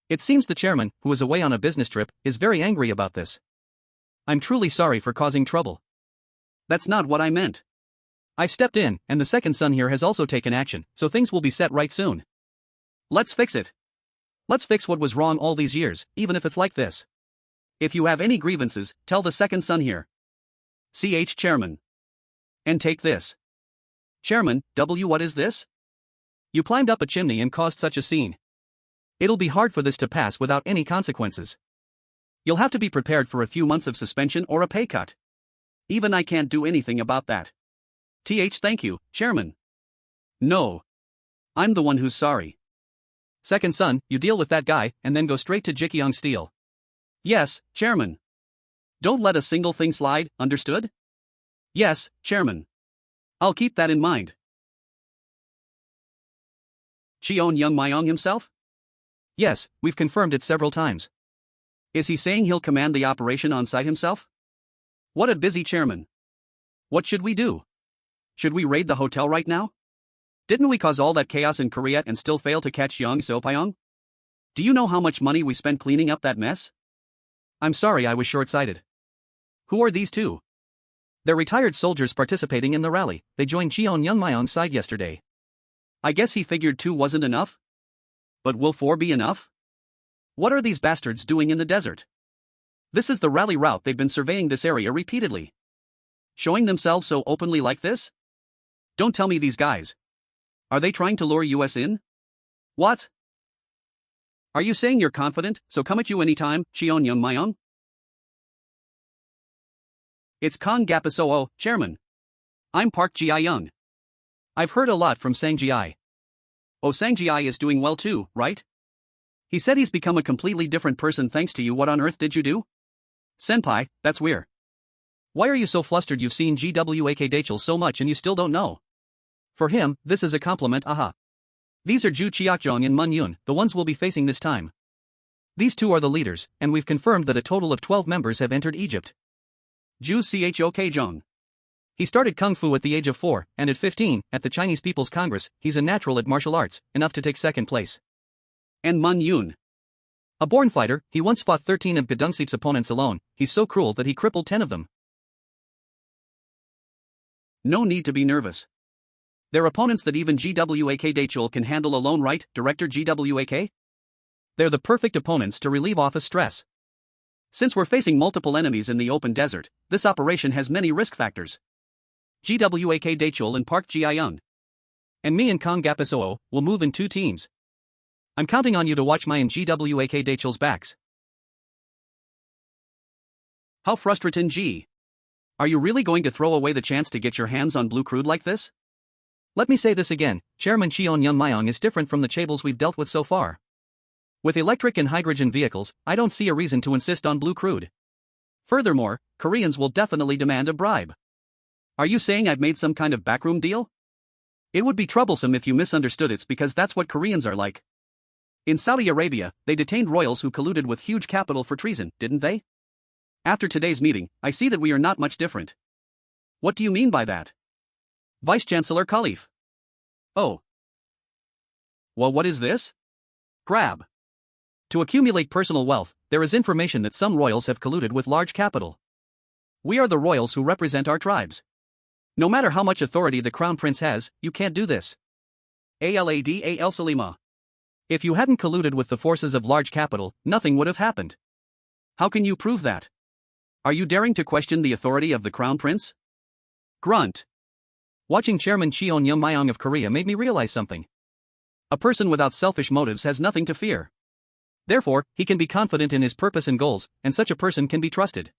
It seems the chairman, who is away on a business trip, is very angry about this. I'm truly sorry for causing trouble. That's not what I meant. I've stepped in, and the second son here has also taken action, so things will be set right soon. Let's fix it. Let's fix what was wrong all these years, even if it's like this. If you have any grievances, tell the second son here. Chairman. And take this. Chairman, what is this? You climbed up a chimney and caused such a scene. It'll be hard for this to pass without any consequences. You'll have to be prepared for a few months of suspension or a pay cut. Even I can't do anything about that. Thank you, Chairman. No. I'm the one who's sorry. Second son, you deal with that guy, and then go straight to Ji Gyoung Steel. Yes, Chairman. Don't let a single thing slide, understood? Yes, Chairman. I'll keep that in mind. Cheon Joong Myung himself? Yes, we've confirmed it several times. Is he saying he'll command the operation on site himself? What a busy chairman. What should we do? Should we raid the hotel right now? Didn't we cause all that chaos in Korea and still fail to catch Young Seo-pyong? Do you know how much money we spent cleaning up that mess? I'm sorry I was short-sighted. Who are these two? They're retired soldiers participating in the rally. They joined Cheon Joong Myung's side yesterday. I guess he figured 2 wasn't enough? But will 4 be enough? What are these bastards doing in the desert? This is the rally route. They've been surveying this area repeatedly. Showing themselves so openly like this? Don't tell me these guys. Are they trying to lure us in? What? Are you saying you're confident, so come at you anytime, Cheon Joong Myung? It's Kong Gapisoo, Chairman. I'm Park Ji-young. I've heard a lot from Sang Ji. Oh, Sang Ji is doing well too, right? He said he's become a completely different person thanks to you. What on earth did you do? Senpai, that's weird. Why are you so flustered? You've seen GWAK Dachel so much and you still don't know. For him, this is a compliment, aha. These are Ju Cheokjong and Mun Yoon, the ones we'll be facing this time. These two are the leaders, and we've confirmed that a total of 12 members have entered Egypt. Ju Chok-jong. He started Kung Fu at the age of 4, and at 15, at the Chinese People's Congress, he's a natural at martial arts, enough to take second place. And Mun Yoon. A born fighter, he once fought 13 of Gedungsip's opponents alone. He's so cruel that he crippled 10 of them. No need to be nervous. They're opponents that even GWAK Dachul can handle alone, right, Director GWAK? They're the perfect opponents to relieve office stress. Since we're facing multiple enemies in the open desert, this operation has many risk factors. GWAK Dachul and Park Ji-young. And me and Kong Gapisoo will move in 2 teams. I'm counting on you to watch my and GWAK Dachul's backs. How frustrating, G. Are you really going to throw away the chance to get your hands on blue crude like this? Let me say this again, Chairman Cheon Joong Myung is different from the chaebol we've dealt with so far. With electric and hydrogen vehicles, I don't see a reason to insist on blue crude. Furthermore, Koreans will definitely demand a bribe. Are you saying I've made some kind of backroom deal? It would be troublesome if you misunderstood. It's because that's what Koreans are like. In Saudi Arabia, they detained royals who colluded with huge capital for treason, didn't they? After today's meeting, I see that we are not much different. What do you mean by that? Vice-Chancellor Khalif. Oh. Well, what is this? Grab. To accumulate personal wealth, there is information that some royals have colluded with large capital. We are the royals who represent our tribes. No matter how much authority the crown prince has, you can't do this. Al Salima. If you hadn't colluded with the forces of large capital, nothing would have happened. How can you prove that? Are you daring to question the authority of the crown prince? Grunt. Watching Chairman Cheon Joong Myung of Korea made me realize something. A person without selfish motives has nothing to fear. Therefore, he can be confident in his purpose and goals, and such a person can be trusted.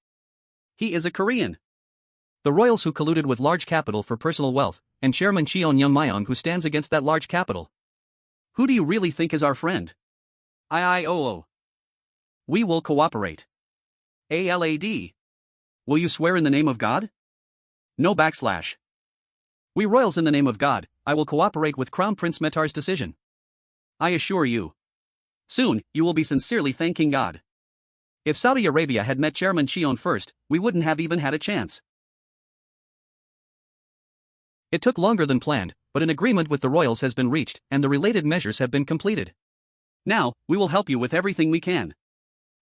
He is a Korean. The royals who colluded with large capital for personal wealth, and Chairman Cheon Joong Myung who stands against that large capital. Who do you really think is our friend? IIOO. We will cooperate. ALAD. Will you swear in the name of God? No backslash. We royals in the name of God, I will cooperate with Crown Prince Metar's decision. I assure you. Soon, you will be sincerely thanking God. If Saudi Arabia had met Chairman Cheon first, we wouldn't have even had a chance. It took longer than planned, but an agreement with the royals has been reached, and the related measures have been completed. Now, we will help you with everything we can.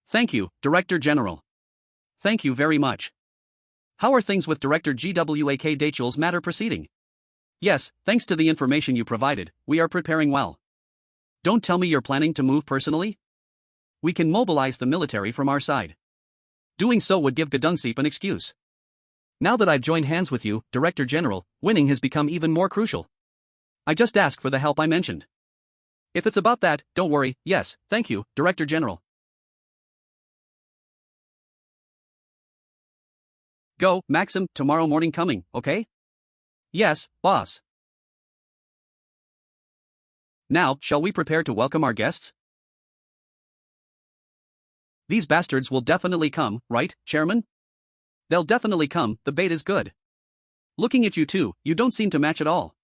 Thank you, Director General. Thank you very much. How are things with Director GWAK Dachul's matter proceeding? Yes, thanks to the information you provided, we are preparing well. Don't tell me you're planning to move personally? We can mobilize the military from our side. Doing so would give Gedungsip an excuse. Now that I've joined hands with you, Director General, winning has become even more crucial. I just ask for the help I mentioned. If it's about that, don't worry. Yes, thank you, Director General. Go, Maxim, tomorrow morning coming, okay? Yes, boss. Now, shall we prepare to welcome our guests? These bastards will definitely come, right, Chairman? They'll definitely come, the bait is good. Looking at you two, you don't seem to match at all.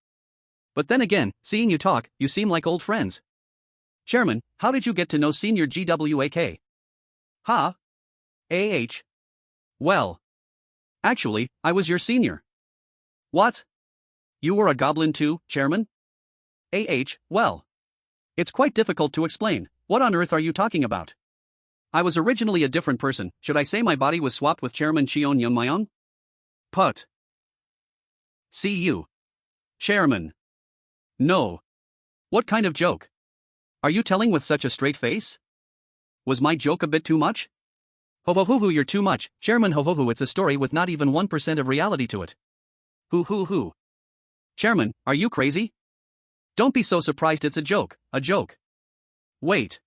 But then again, seeing you talk, you seem like old friends. Chairman, how did you get to know Senior GWAK? Ha? AH. Well. Actually, I was your senior. What? You were a goblin too, Chairman? Well. It's quite difficult to explain. What on earth are you talking about? I was originally a different person. Should I say my body was swapped with Chairman Cheon Joong Myung? Put. See you. Chairman. No. What kind of joke? Are you telling with such a straight face? Was my joke a bit too much? Ho ho ho ho, you're too much, Chairman. Ho ho ho, it's a story with not even 1% of reality to it. Hoo hoo hoo. Chairman, are you crazy? Don't be so surprised, it's a joke, a joke. Wait.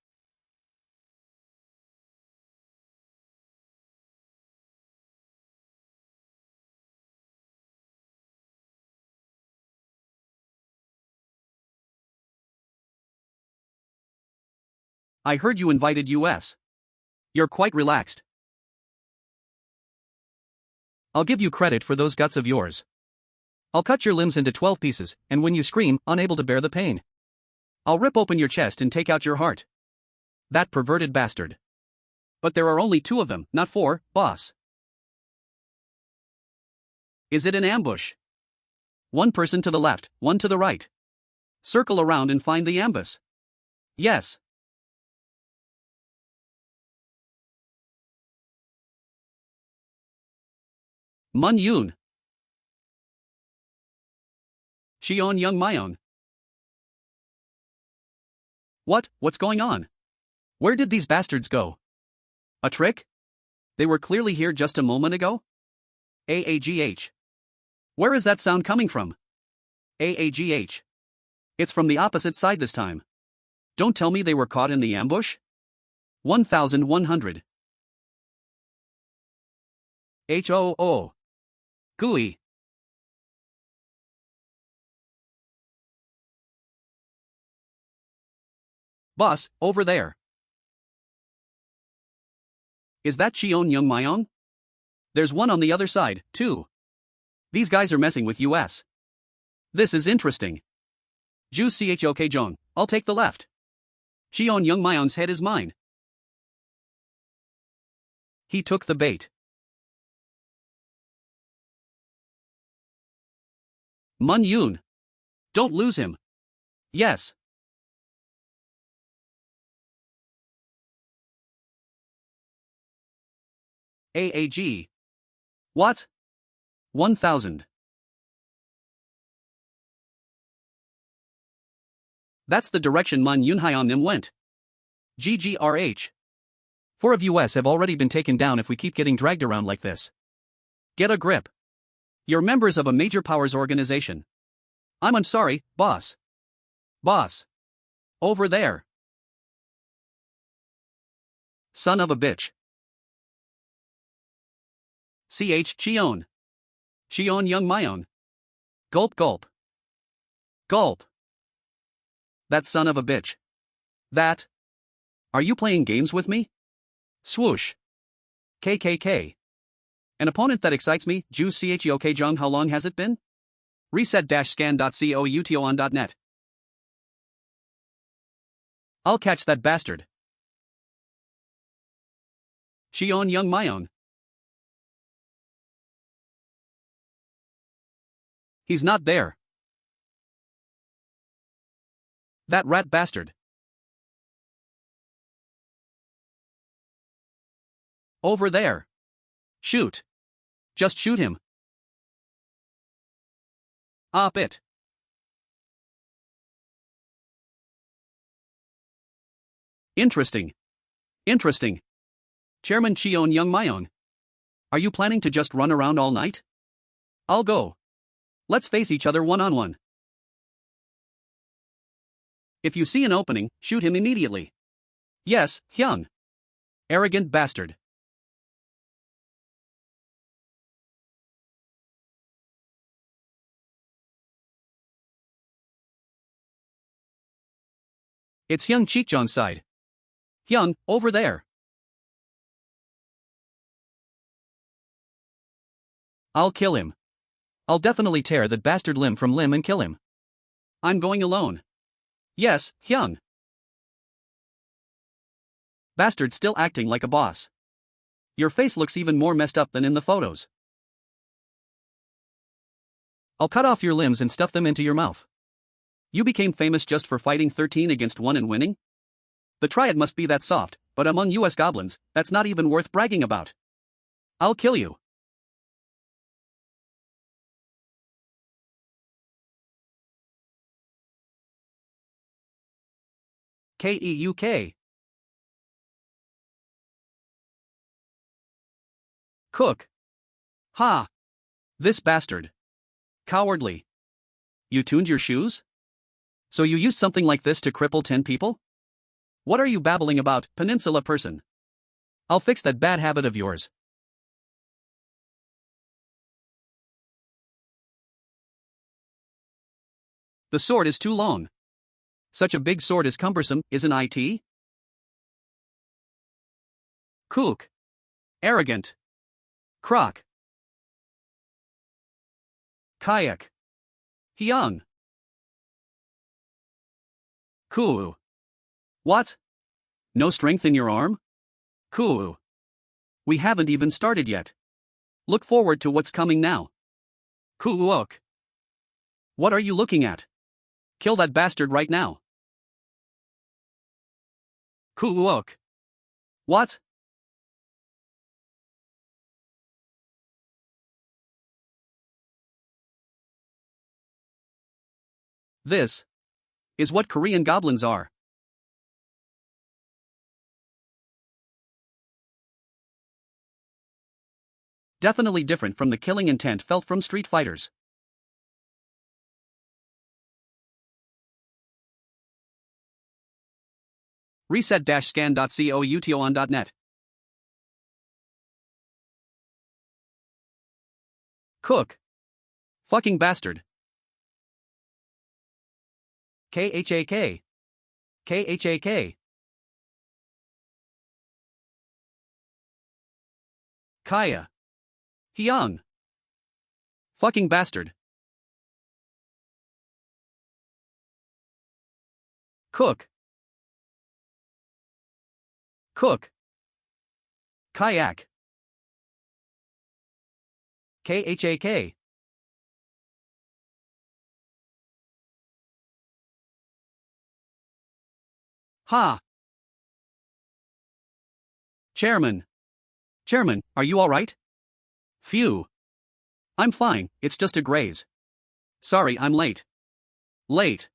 I heard you invited US. You're quite relaxed. I'll give you credit for those guts of yours. I'll cut your limbs into 12 pieces, and when you scream, unable to bear the pain, I'll rip open your chest and take out your heart. That perverted bastard. But there are only 2 of them, not 4, boss. Is it an ambush? 1 person to the left, 1 to the right. Circle around and find the ambush. Yes. Mun Yoon. Cheon Joong Myung. What's going on? Where did these bastards go? A trick? They were clearly here just a moment ago? AAGH. Where is that sound coming from? AAGH. It's from the opposite side this time. Don't tell me they were caught in the ambush? 1100. HOO. Gooey. Boss, over there. Is that Cheon Joong Myung? There's one on the other side, too. These guys are messing with US. This is interesting. Ju Chok Jong, I'll take the left. Cheon Joong Myung's head is mine. He took the bait. Mun Yoon. Don't lose him. Yes. AAG. What? 1000. That's the direction Mun Yoon Hyeonim went. GGRH. 4 of US have already been taken down if we keep getting dragged around like this. Get a grip. You're members of a major powers organization. I'm sorry, boss. Boss. Over there. Son of a bitch. Cheon. Cheon Joong Myung. Gulp gulp. Gulp. That son of a bitch. That. Are you playing games with me? Swoosh. KKK. An opponent that excites me, Ju Chok Jong. How long has it been? Reset-scan.co.uton.net. I'll catch that bastard. Cheon Joong Myung. He's not there. That rat bastard. Over there. Shoot. Just shoot him. Op it. Interesting. Interesting. Chairman Cheon Joong Myung. Are you planning to just run around all night? I'll go. Let's face each other one-on-one. If you see an opening, shoot him immediately. Yes, Hyung. Arrogant bastard. It's Hyung Cheekjong's side. Hyung, over there. I'll kill him. I'll definitely tear that bastard limb from limb and kill him. I'm going alone. Yes, Hyung. Bastard still acting like a boss. Your face looks even more messed up than in the photos. I'll cut off your limbs and stuff them into your mouth. You became famous just for fighting 13 against 1 and winning? The triad must be that soft, but among US goblins, that's not even worth bragging about. I'll kill you. Keuk. Cook. Ha! This bastard. Cowardly. You tuned your shoes? So you used something like this to cripple 10 people? What are you babbling about, peninsula person? I'll fix that bad habit of yours. The sword is too long. Such a big sword is cumbersome, isn't it? Kook. Arrogant. Croc. Kayak. Hyung. Kuu. What? No strength in your arm? Kuu. We haven't even started yet. Look forward to what's coming now. Kuuk. What are you looking at? Kill that bastard right now. Kuuk. What? This is what Korean goblins are. Definitely different from the killing intent felt from Street Fighters. Reset-scan.couton.net. Cook. Fucking bastard. Khak. Khak. Kaya. Hyung. Fucking bastard. Cook. Cook. Kayak. Khak. Ha! Chairman. Chairman, are you alright? Phew. I'm fine, it's just a graze. Sorry, I'm late. Late.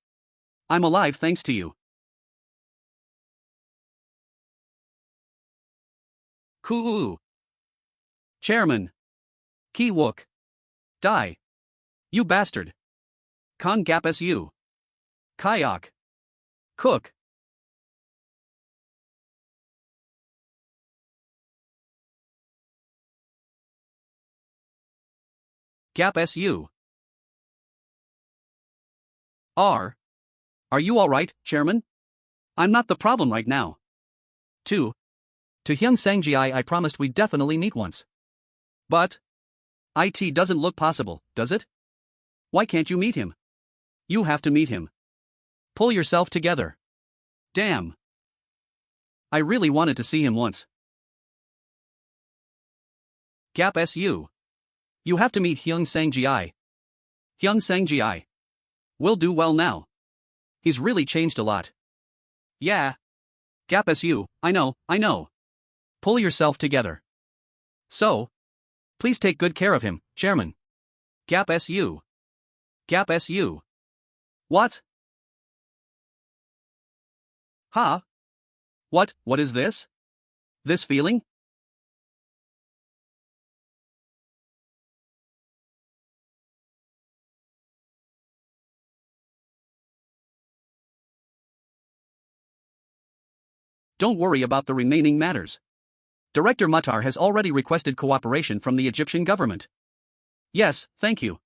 I'm alive thanks to you. Kuu. Chairman. Kiwook. Die. You bastard. Con Gap SU. Kayak. Cook. Gap SU. Are you alright, Chairman? I'm not the problem right now. 2. To Hyung Sang-ji I promised we'd definitely meet once. But it doesn't look possible, does it? Why can't you meet him? You have to meet him. Pull yourself together. Damn. I really wanted to see him once. Gap SU. You have to meet Hyung Sang-ji. Hyung Sang-ji. Will do well now. He's really changed a lot. Yeah. Gap SU, I know. Pull yourself together. So, please take good care of him, Chairman. Gap SU. Gap SU. What? Huh? What is this? This feeling? Don't worry about the remaining matters. Director Muhtar has already requested cooperation from the Egyptian government. Yes, thank you.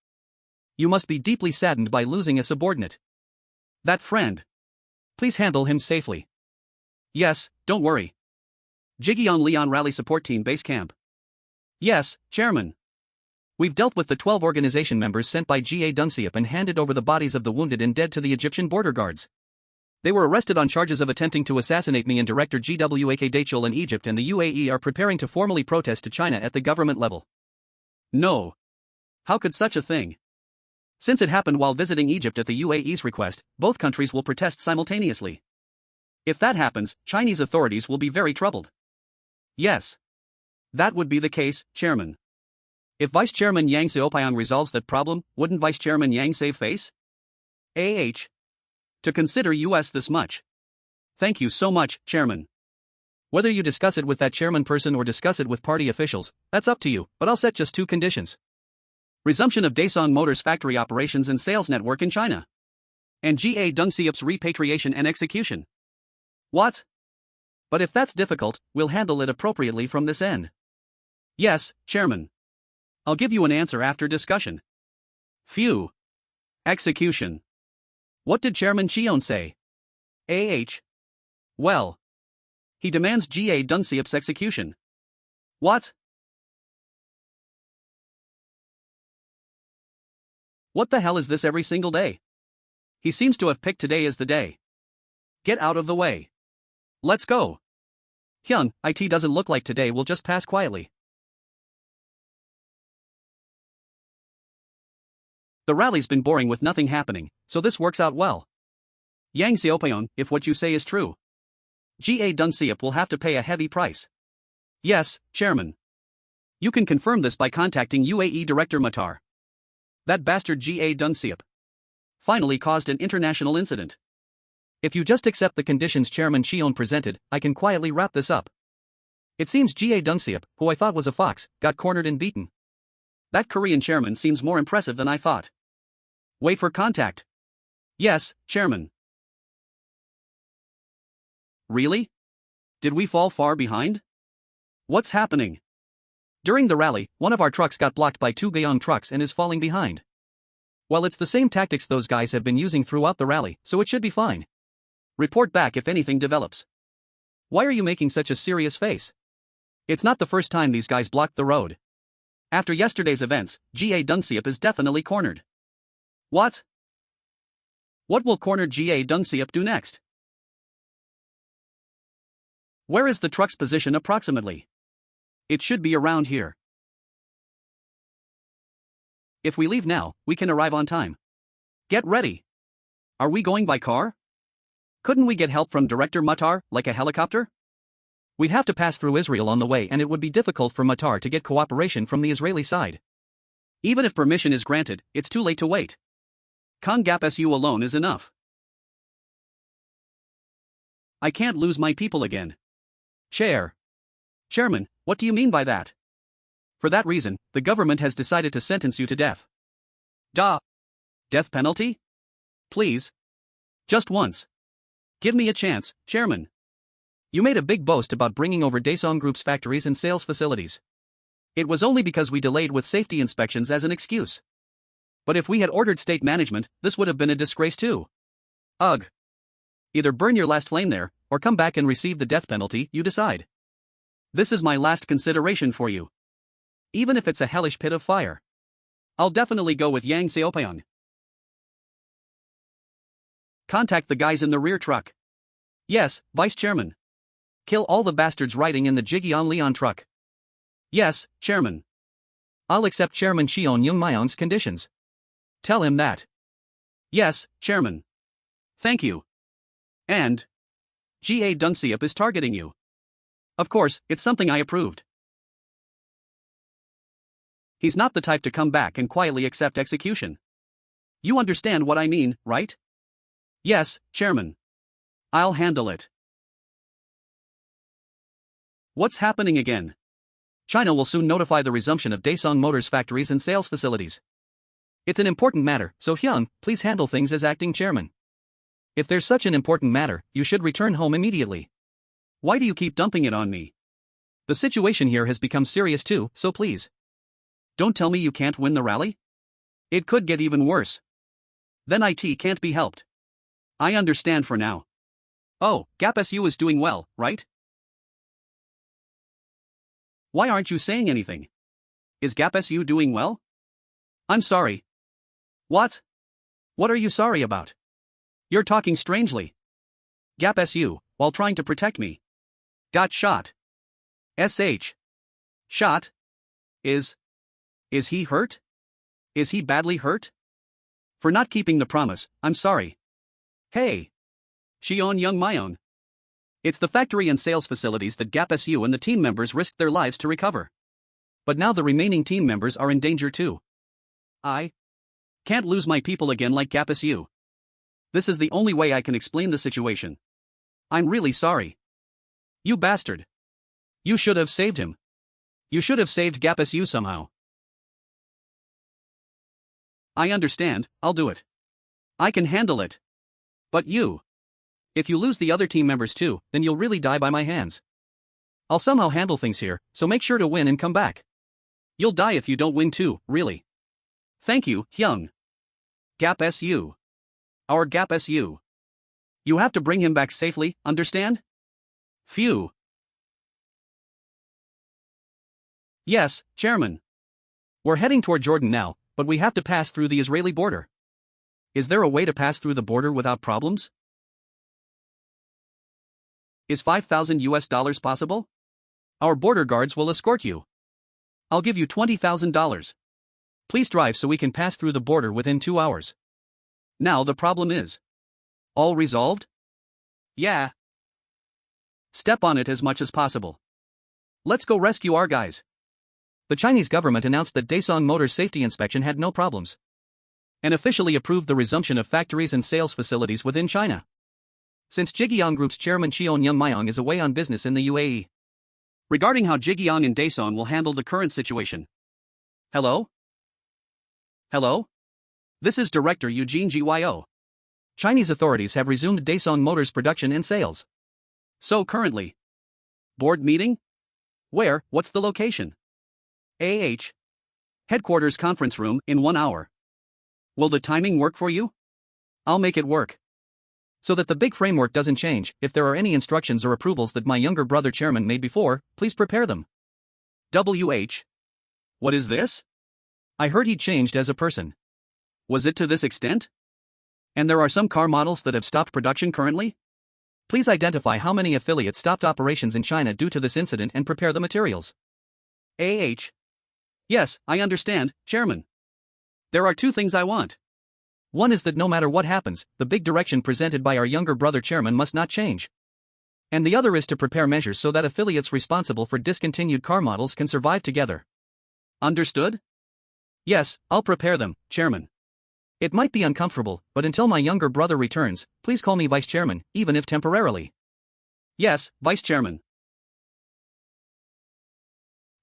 You must be deeply saddened by losing a subordinate. That friend. Please handle him safely. Yes, don't worry. Jigyeon Leon Rally Support Team Base Camp. Yes, Chairman. We've dealt with the 12 organization members sent by Ga Dunsiap and handed over the bodies of the wounded and dead to the Egyptian border guards. They were arrested on charges of attempting to assassinate me and Director Gwak Dachul in Egypt, and the UAE are preparing to formally protest to China at the government level. No. How could such a thing? Since it happened while visiting Egypt at the UAE's request, both countries will protest simultaneously. If that happens, Chinese authorities will be very troubled. Yes. That would be the case, Chairman. If Vice Chairman Yang Seopyeong resolves that problem, wouldn't Vice Chairman Yang save face? To consider US this much. Thank you so much, Chairman. Whether you discuss it with that chairman person or discuss it with party officials, that's up to you, but I'll set just 2 conditions. Resumption of Daesung Motors factory operations and sales network in China. And Ji Gyoung Group's repatriation and execution. What? But if that's difficult, we'll handle it appropriately from this end. Yes, Chairman. I'll give you an answer after discussion. Phew. Execution. What did Chairman Cheon say? Well. He demands Ji Gyoung Group's execution. What? What the hell is this every single day? He seems to have picked today as the day. Get out of the way. Let's go. Hyun, it doesn't look like today will just pass quietly. The rally's been boring with nothing happening, so this works out well. Yang Seopeon, if what you say is true, Ji Gyoung Group will have to pay a heavy price. Yes, Chairman. You can confirm this by contacting UAE Director Matar. That bastard Ji Gyoung Group finally caused an international incident. If you just accept the conditions Chairman Cheon presented, I can quietly wrap this up. It seems Ji Gyoung Group, who I thought was a fox, got cornered and beaten. That Korean chairman seems more impressive than I thought. Wait for contact. Yes, Chairman. Really? Did we fall far behind? What's happening? During the rally, one of our trucks got blocked by 2 Gyeong trucks and is falling behind. Well, it's the same tactics those guys have been using throughout the rally, so it should be fine. Report back if anything develops. Why are you making such a serious face? It's not the first time these guys blocked the road. After yesterday's events, Ji Gyoung Group is definitely cornered. What? What will cornered Ji Gyoung Group do next? Where is the truck's position approximately? It should be around here. If we leave now, we can arrive on time. Get ready. Are we going by car? Couldn't we get help from Director Matar, like a helicopter? We'd have to pass through Israel on the way and it would be difficult for Matar to get cooperation from the Israeli side. Even if permission is granted, it's too late to wait. Kongap SU alone is enough. I can't lose my people again. Chairman, what do you mean by that? For that reason, the government has decided to sentence you to death. Death penalty? Please. Just once. Give me a chance, Chairman. You made a big boast about bringing over Daesung Group's factories and sales facilities. It was only because we delayed with safety inspections as an excuse. But if we had ordered state management, this would have been a disgrace too. Ugh. Either burn your last flame there, or come back and receive the death penalty, you decide. This is my last consideration for you. Even if it's a hellish pit of fire. I'll definitely go with Yang Seopeon. Contact the guys in the rear truck. Yes, Vice Chairman. Kill all the bastards riding in the Ji Gyoung Leon truck. Yes, Chairman. I'll accept Chairman Cheon Joong Myung's conditions. Tell him that. Yes, Chairman. Thank you. And Ji Gyoung Group is targeting you. Of course, it's something I approved. He's not the type to come back and quietly accept execution. You understand what I mean, right? Yes, Chairman. I'll handle it. What's happening again? China will soon notify the resumption of Daesung Motors factories and sales facilities. It's an important matter, so Hyun, please handle things as acting chairman. If there's such an important matter, you should return home immediately. Why do you keep dumping it on me? The situation here has become serious too, so please. Don't tell me you can't win the rally? It could get even worse. Then it can't be helped. I understand for now. Oh, Gap SU is doing well, right? Why aren't you saying anything? Is Gap SU doing well? I'm sorry. What? What are you sorry about? You're talking strangely. Gap SU, while trying to protect me, got shot. Shot? Is he hurt? Is he badly hurt? For not keeping the promise, I'm sorry. Hey. Cheon Joong Myung. It's the factory and sales facilities that Gap SU and the team members risked their lives to recover. But now the remaining team members are in danger too. I can't lose my people again like Gap SU. This is the only way I can explain the situation. I'm really sorry. You bastard. You should have saved him. You should have saved Gap SU somehow. I understand, I'll do it. I can handle it. But you. If you lose the other team members too, then you'll really die by my hands. I'll somehow handle things here, so make sure to win and come back. You'll die if you don't win too, really. Thank you, Hyung. Gap SU. Our Gap SU. You have to bring him back safely, understand? Phew. Yes, Chairman. We're heading toward Jordan now, but we have to pass through the Israeli border. Is there a way to pass through the border without problems? Is $5,000 possible? Our border guards will escort you. I'll give you $20,000. Please drive so we can pass through the border within 2 hours. Now the problem is. All resolved? Yeah. Step on it as much as possible. Let's go rescue our guys. The Chinese government announced that Daesung Motor's safety inspection had no problems, and officially approved the resumption of factories and sales facilities within China. Since Ji Gyoung Group's chairman Cheon Joong Myung is away on business in the UAE. Regarding how Ji Gyoung and Daesung will handle the current situation. Hello? Hello? This is Director Eugene Gyo. Chinese authorities have resumed Daesung Motor's production and sales. So currently. Board meeting? Where, what's the location? Headquarters conference room in 1 hour. Will the timing work for you? I'll make it work. So that the big framework doesn't change, if there are any instructions or approvals that my younger brother chairman made before, please prepare them. What is this? I heard he changed as a person. Was it to this extent? And there are some car models that have stopped production currently? Please identify how many affiliates stopped operations in China due to this incident and prepare the materials. Yes, I understand, Chairman. There are 2 things I want. One is that no matter what happens, the big direction presented by our younger brother chairman must not change. And the other is to prepare measures so that affiliates responsible for discontinued car models can survive together. Understood? Yes, I'll prepare them, Chairman. It might be uncomfortable, but until my younger brother returns, please call me Vice Chairman, even if temporarily. Yes, Vice Chairman.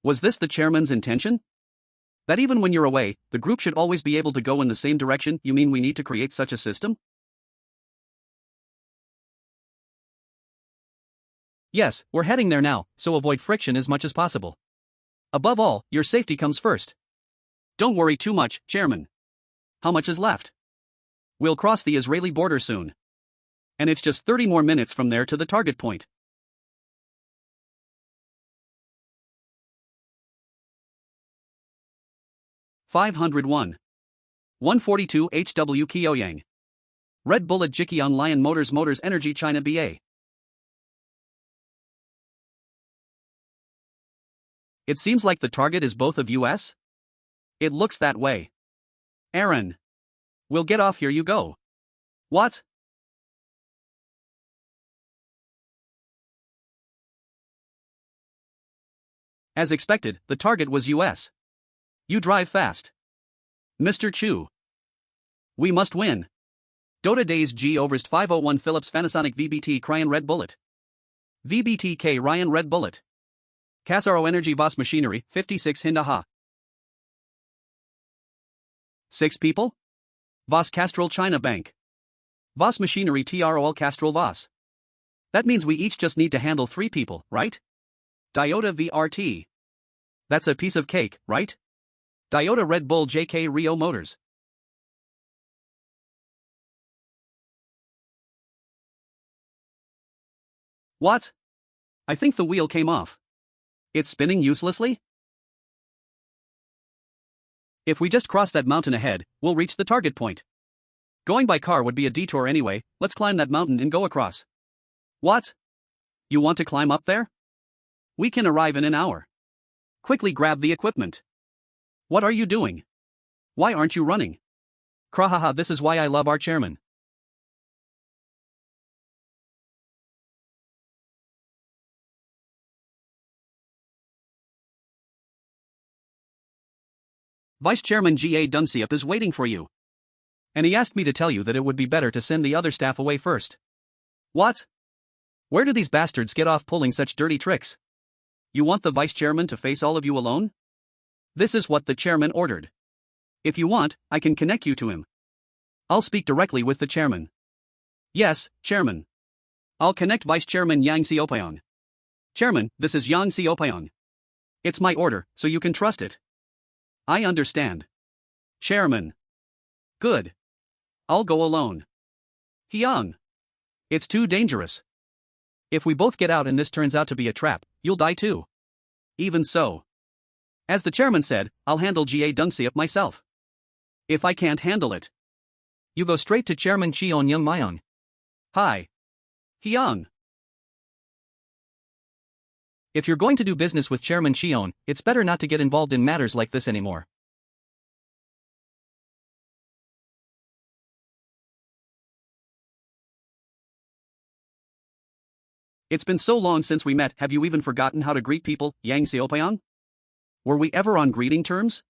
Was this the Chairman's intention? That even when you're away, the group should always be able to go in the same direction? You mean we need to create such a system? Yes, we're heading there now, so avoid friction as much as possible. Above all, your safety comes first. Don't worry too much, Chairman. How much is left? We'll cross the Israeli border soon. And it's just 30 more minutes from there to the target point. $501. 142 HW Kyoyang. Red Bullet Jikion Lion Motors Energy China BA. It seems like the target is both of US? It looks that way. Aaron. We'll get off here, you go. What? As expected, the target was US. You drive fast. Mr. Chu. We must win. Dota Days G Overst 501 Philips Panasonic VBT Cryon Red Bullet. VBT-K Ryan Red Bullet. Casaro Energy Voss Machinery 56 Hindaha. 6 people? Voss Castrol China Bank. Voss Machinery TROL Castrol Voss. That means we each just need to handle 3 people, right? Diota VRT. That's a piece of cake, right? Diota Red Bull JK Rio Motors. What? I think the wheel came off. It's spinning uselessly? If we just cross that mountain ahead, we'll reach the target point. Going by car would be a detour anyway, let's climb that mountain and go across. What? You want to climb up there? We can arrive in an hour. Quickly grab the equipment. What are you doing? Why aren't you running? Krahaha, this is why I love our chairman. Vice Chairman G.A. Dunsiap is waiting for you. And he asked me to tell you that it would be better to send the other staff away first. What? Where do these bastards get off pulling such dirty tricks? You want the vice chairman to face all of you alone? This is what the chairman ordered. If you want, I can connect you to him. I'll speak directly with the chairman. Yes, chairman. I'll connect Vice Chairman Yang Seopyeong. Chairman, this is Yang Seopyeong. It's my order, so you can trust it. I understand. Chairman. Good. I'll go alone. Hyung. It's too dangerous. If we both get out and this turns out to be a trap, you'll die too. Even so. As the chairman said, I'll handle Ga Dungseop myself. If I can't handle it, you go straight to Chairman Cheon Joong Myung. Hi. Hyung. If you're going to do business with Chairman Cheon, it's better not to get involved in matters like this anymore. It's been so long since we met, have you even forgotten how to greet people, Yang Seopyeong? Were we ever on greeting terms?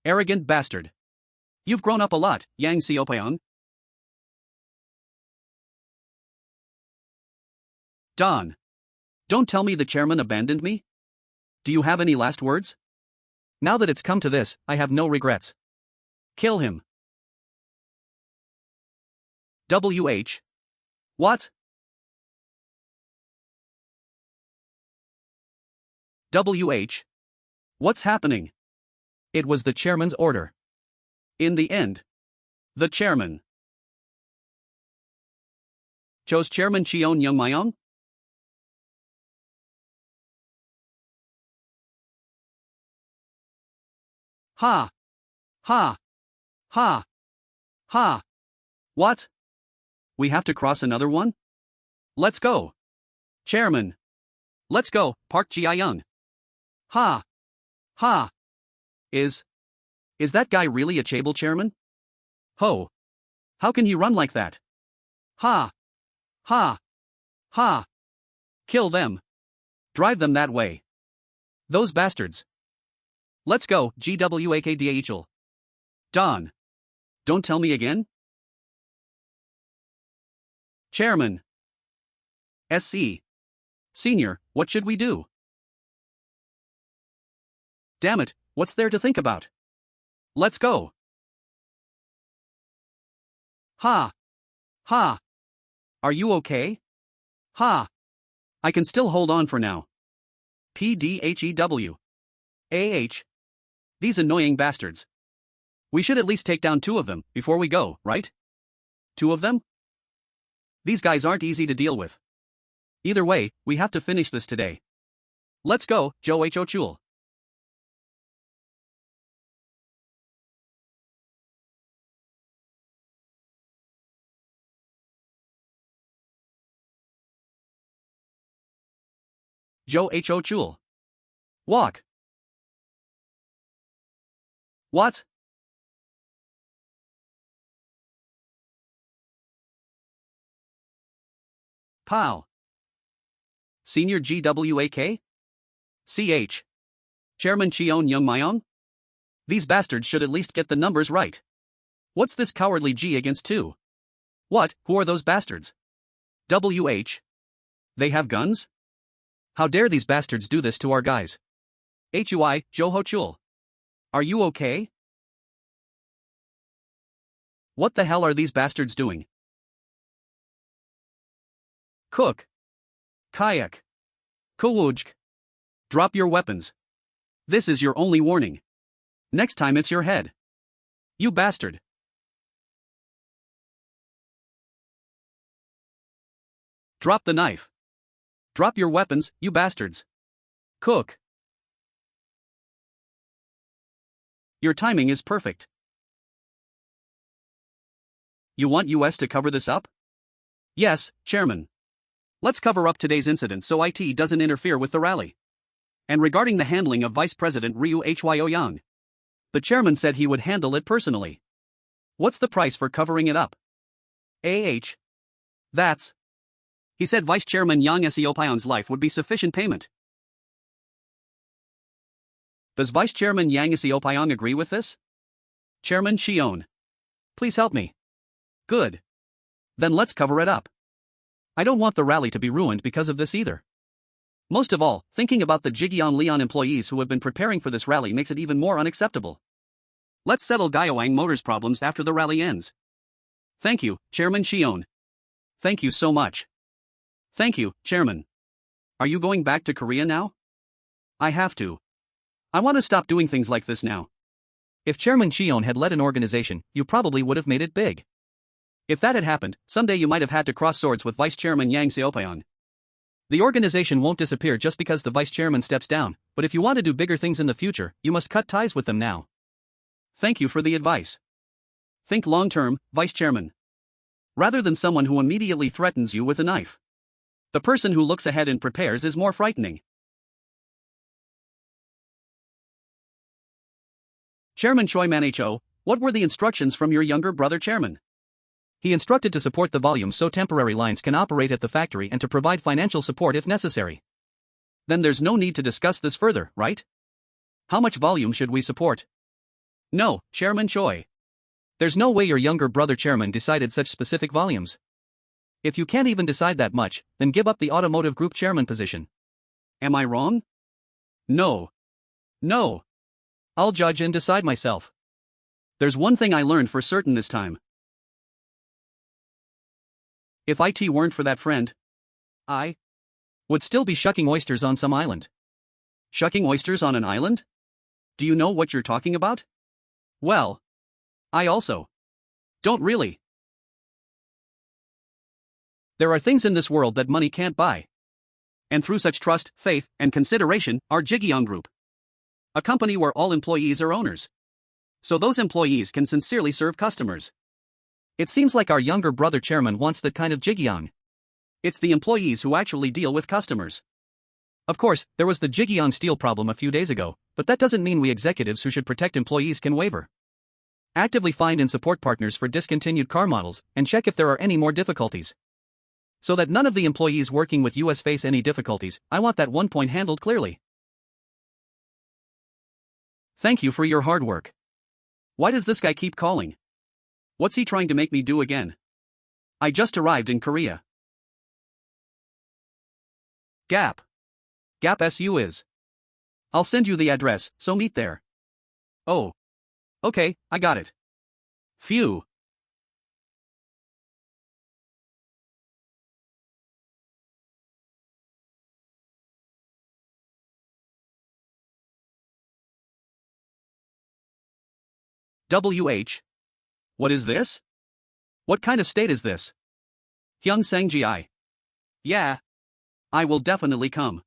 Arrogant bastard. You've grown up a lot, Yang Seopyeong. Don. Don't tell me the chairman abandoned me? Do you have any last words? Now that it's come to this, I have no regrets. Kill him. WH. What? WH. What's happening? It was the chairman's order. In the end, the chairman chose Chairman Cheon Joong Myung? Ha! Ha! Ha! Ha! What? We have to cross another one? Let's go. Chairman. Let's go, Park Ji-young. Ha! Ha! Is that guy really a chaebol chairman? Ho! How can he run like that? Ha! Ha! Ha! Kill them. Drive them that way. Those bastards. Let's go, GWAKDHL. Don. Don't tell me again? Chairman. SC. Senior, what should we do? Damn it, what's there to think about? Let's go. Ha! Ha! Are you okay? Ha! I can still hold on for now. PDHEW. AH. These annoying bastards. We should at least take down 2 of them before we go, right? 2 of them? These guys aren't easy to deal with. Either way, we have to finish this today. Let's go, Jo Ho Chul. Jo Ho Chul. Walk. What? Pow. Senior GWAK? CH. Chairman Cheon Joong Myung? These bastards should at least get the numbers right. What's this cowardly G against 2? What, who are those bastards? WH. They have guns? How dare these bastards do this to our guys? HUI, Jo Ho Chul. Are you okay? What the hell are these bastards doing? Cook. Kayak. Kowujk. Drop your weapons. This is your only warning. Next time it's your head. You bastard. Drop the knife. Drop your weapons, you bastards. Cook. Your timing is perfect. You want US to cover this up? Yes, Chairman. Let's cover up today's incident so IT doesn't interfere with the rally. And regarding the handling of Vice President Ryu Hyo Yang, the chairman said he would handle it personally. What's the price for covering it up? That's. He said Vice Chairman Yang Seopyeong's life would be sufficient payment. Does Vice Chairman Yang Seopyeong agree with this? Chairman Cheon. Please help me. Good. Then let's cover it up. I don't want the rally to be ruined because of this either. Most of all, thinking about the Ji Gyoung Leon employees who have been preparing for this rally makes it even more unacceptable. Let's settle Gyoang Motors' problems after the rally ends. Thank you, Chairman Cheon. Thank you so much. Thank you, Chairman. Are you going back to Korea now? I have to. I want to stop doing things like this now. If Chairman Cheon had led an organization, you probably would have made it big. If that had happened, someday you might have had to cross swords with Vice Chairman Yang Seopayon. The organization won't disappear just because the Vice Chairman steps down, but if you want to do bigger things in the future, you must cut ties with them now. Thank you for the advice. Think long-term, Vice Chairman. Rather than someone who immediately threatens you with a knife. The person who looks ahead and prepares is more frightening. Chairman Choi Man-ho, what were the instructions from your younger brother Chairman? He instructed to support the volume so temporary lines can operate at the factory and to provide financial support if necessary. Then there's no need to discuss this further, right? How much volume should we support? No, Chairman Choi. There's no way your younger brother Chairman decided such specific volumes. If you can't even decide that much, then give up the automotive group chairman position. Am I wrong? No. No. I'll judge and decide myself. There's one thing I learned for certain this time. If IT weren't for that friend, I would still be shucking oysters on some island. Shucking oysters on an island? Do you know what you're talking about? Well, I also don't really. There are things in this world that money can't buy. And through such trust, faith, and consideration, our Ji Gyoung Group. A company where all employees are owners. So those employees can sincerely serve customers. It seems like our younger brother Chairman wants that kind of Ji Gyoung. It's the employees who actually deal with customers. Of course, there was the Ji Gyoung steel problem a few days ago, but that doesn't mean we executives who should protect employees can waver. Actively find and support partners for discontinued car models, and check if there are any more difficulties. So that none of the employees working with us face any difficulties, I want that one point handled clearly. Thank you for your hard work. Why does this guy keep calling? What's he trying to make me do again? I just arrived in Korea. Gap. Gap SU is. I'll send you the address, so meet there. Oh. Okay, I got it. Phew. WH. What is this? What kind of state is this? Hyung Sang Gi. Yeah. I will definitely come.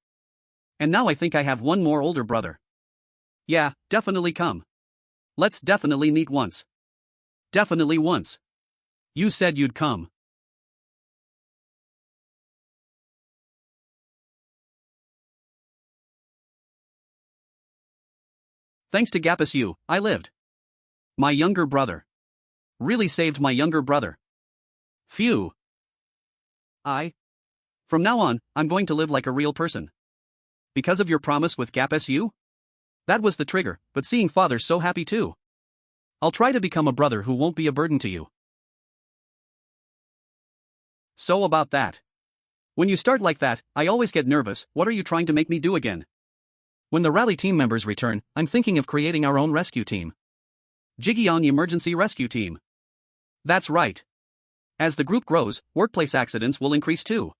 And now I think I have one more older brother. Yeah, definitely come. Let's definitely meet once. Definitely once. You said you'd come. Thanks to Gap SU, I lived. My younger brother. Really saved my younger brother. Phew. From now on, I'm going to live like a real person. Because of your promise with Gap SU? That was the trigger, but seeing father so happy too. I'll try to become a brother who won't be a burden to you. So about that. When you start like that, I always get nervous. What are you trying to make me do again? When the rally team members return, I'm thinking of creating our own rescue team. Ji Gyoung Emergency Rescue Team. That's right. As the group grows, workplace accidents will increase too.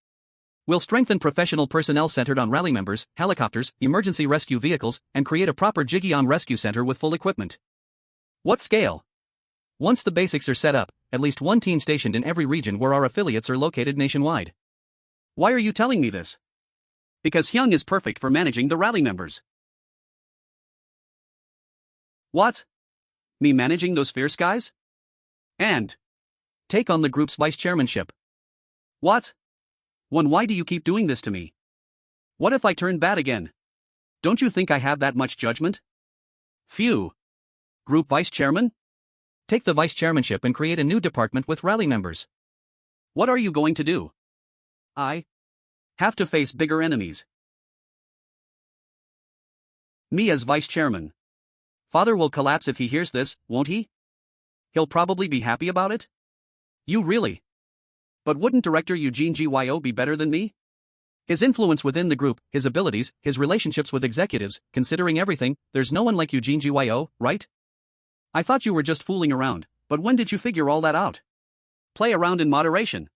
We'll strengthen professional personnel centered on rally members, helicopters, emergency rescue vehicles, and create a proper Ji Gyoung Rescue Center with full equipment. What scale? Once the basics are set up, at least one team stationed in every region where our affiliates are located nationwide. Why are you telling me this? Because Hyung is perfect for managing the rally members. What? Me managing those fierce guys? And take on the group's vice chairmanship. What? Why do you keep doing this to me? What if I turn bad again? Don't you think I have that much judgment? Phew. Group vice chairman? Take the vice chairmanship and create a new department with rally members. What are you going to do? I have to face bigger enemies. Me as vice chairman. Father will collapse if he hears this, won't he? He'll probably be happy about it? You really But wouldn't director Eugene Gyo be better than me? His influence within the group, his abilities, his relationships with executives, considering everything, there's no one like Eugene Gyo, right? I thought you were just fooling around, but when did you figure all that out? Play around in moderation.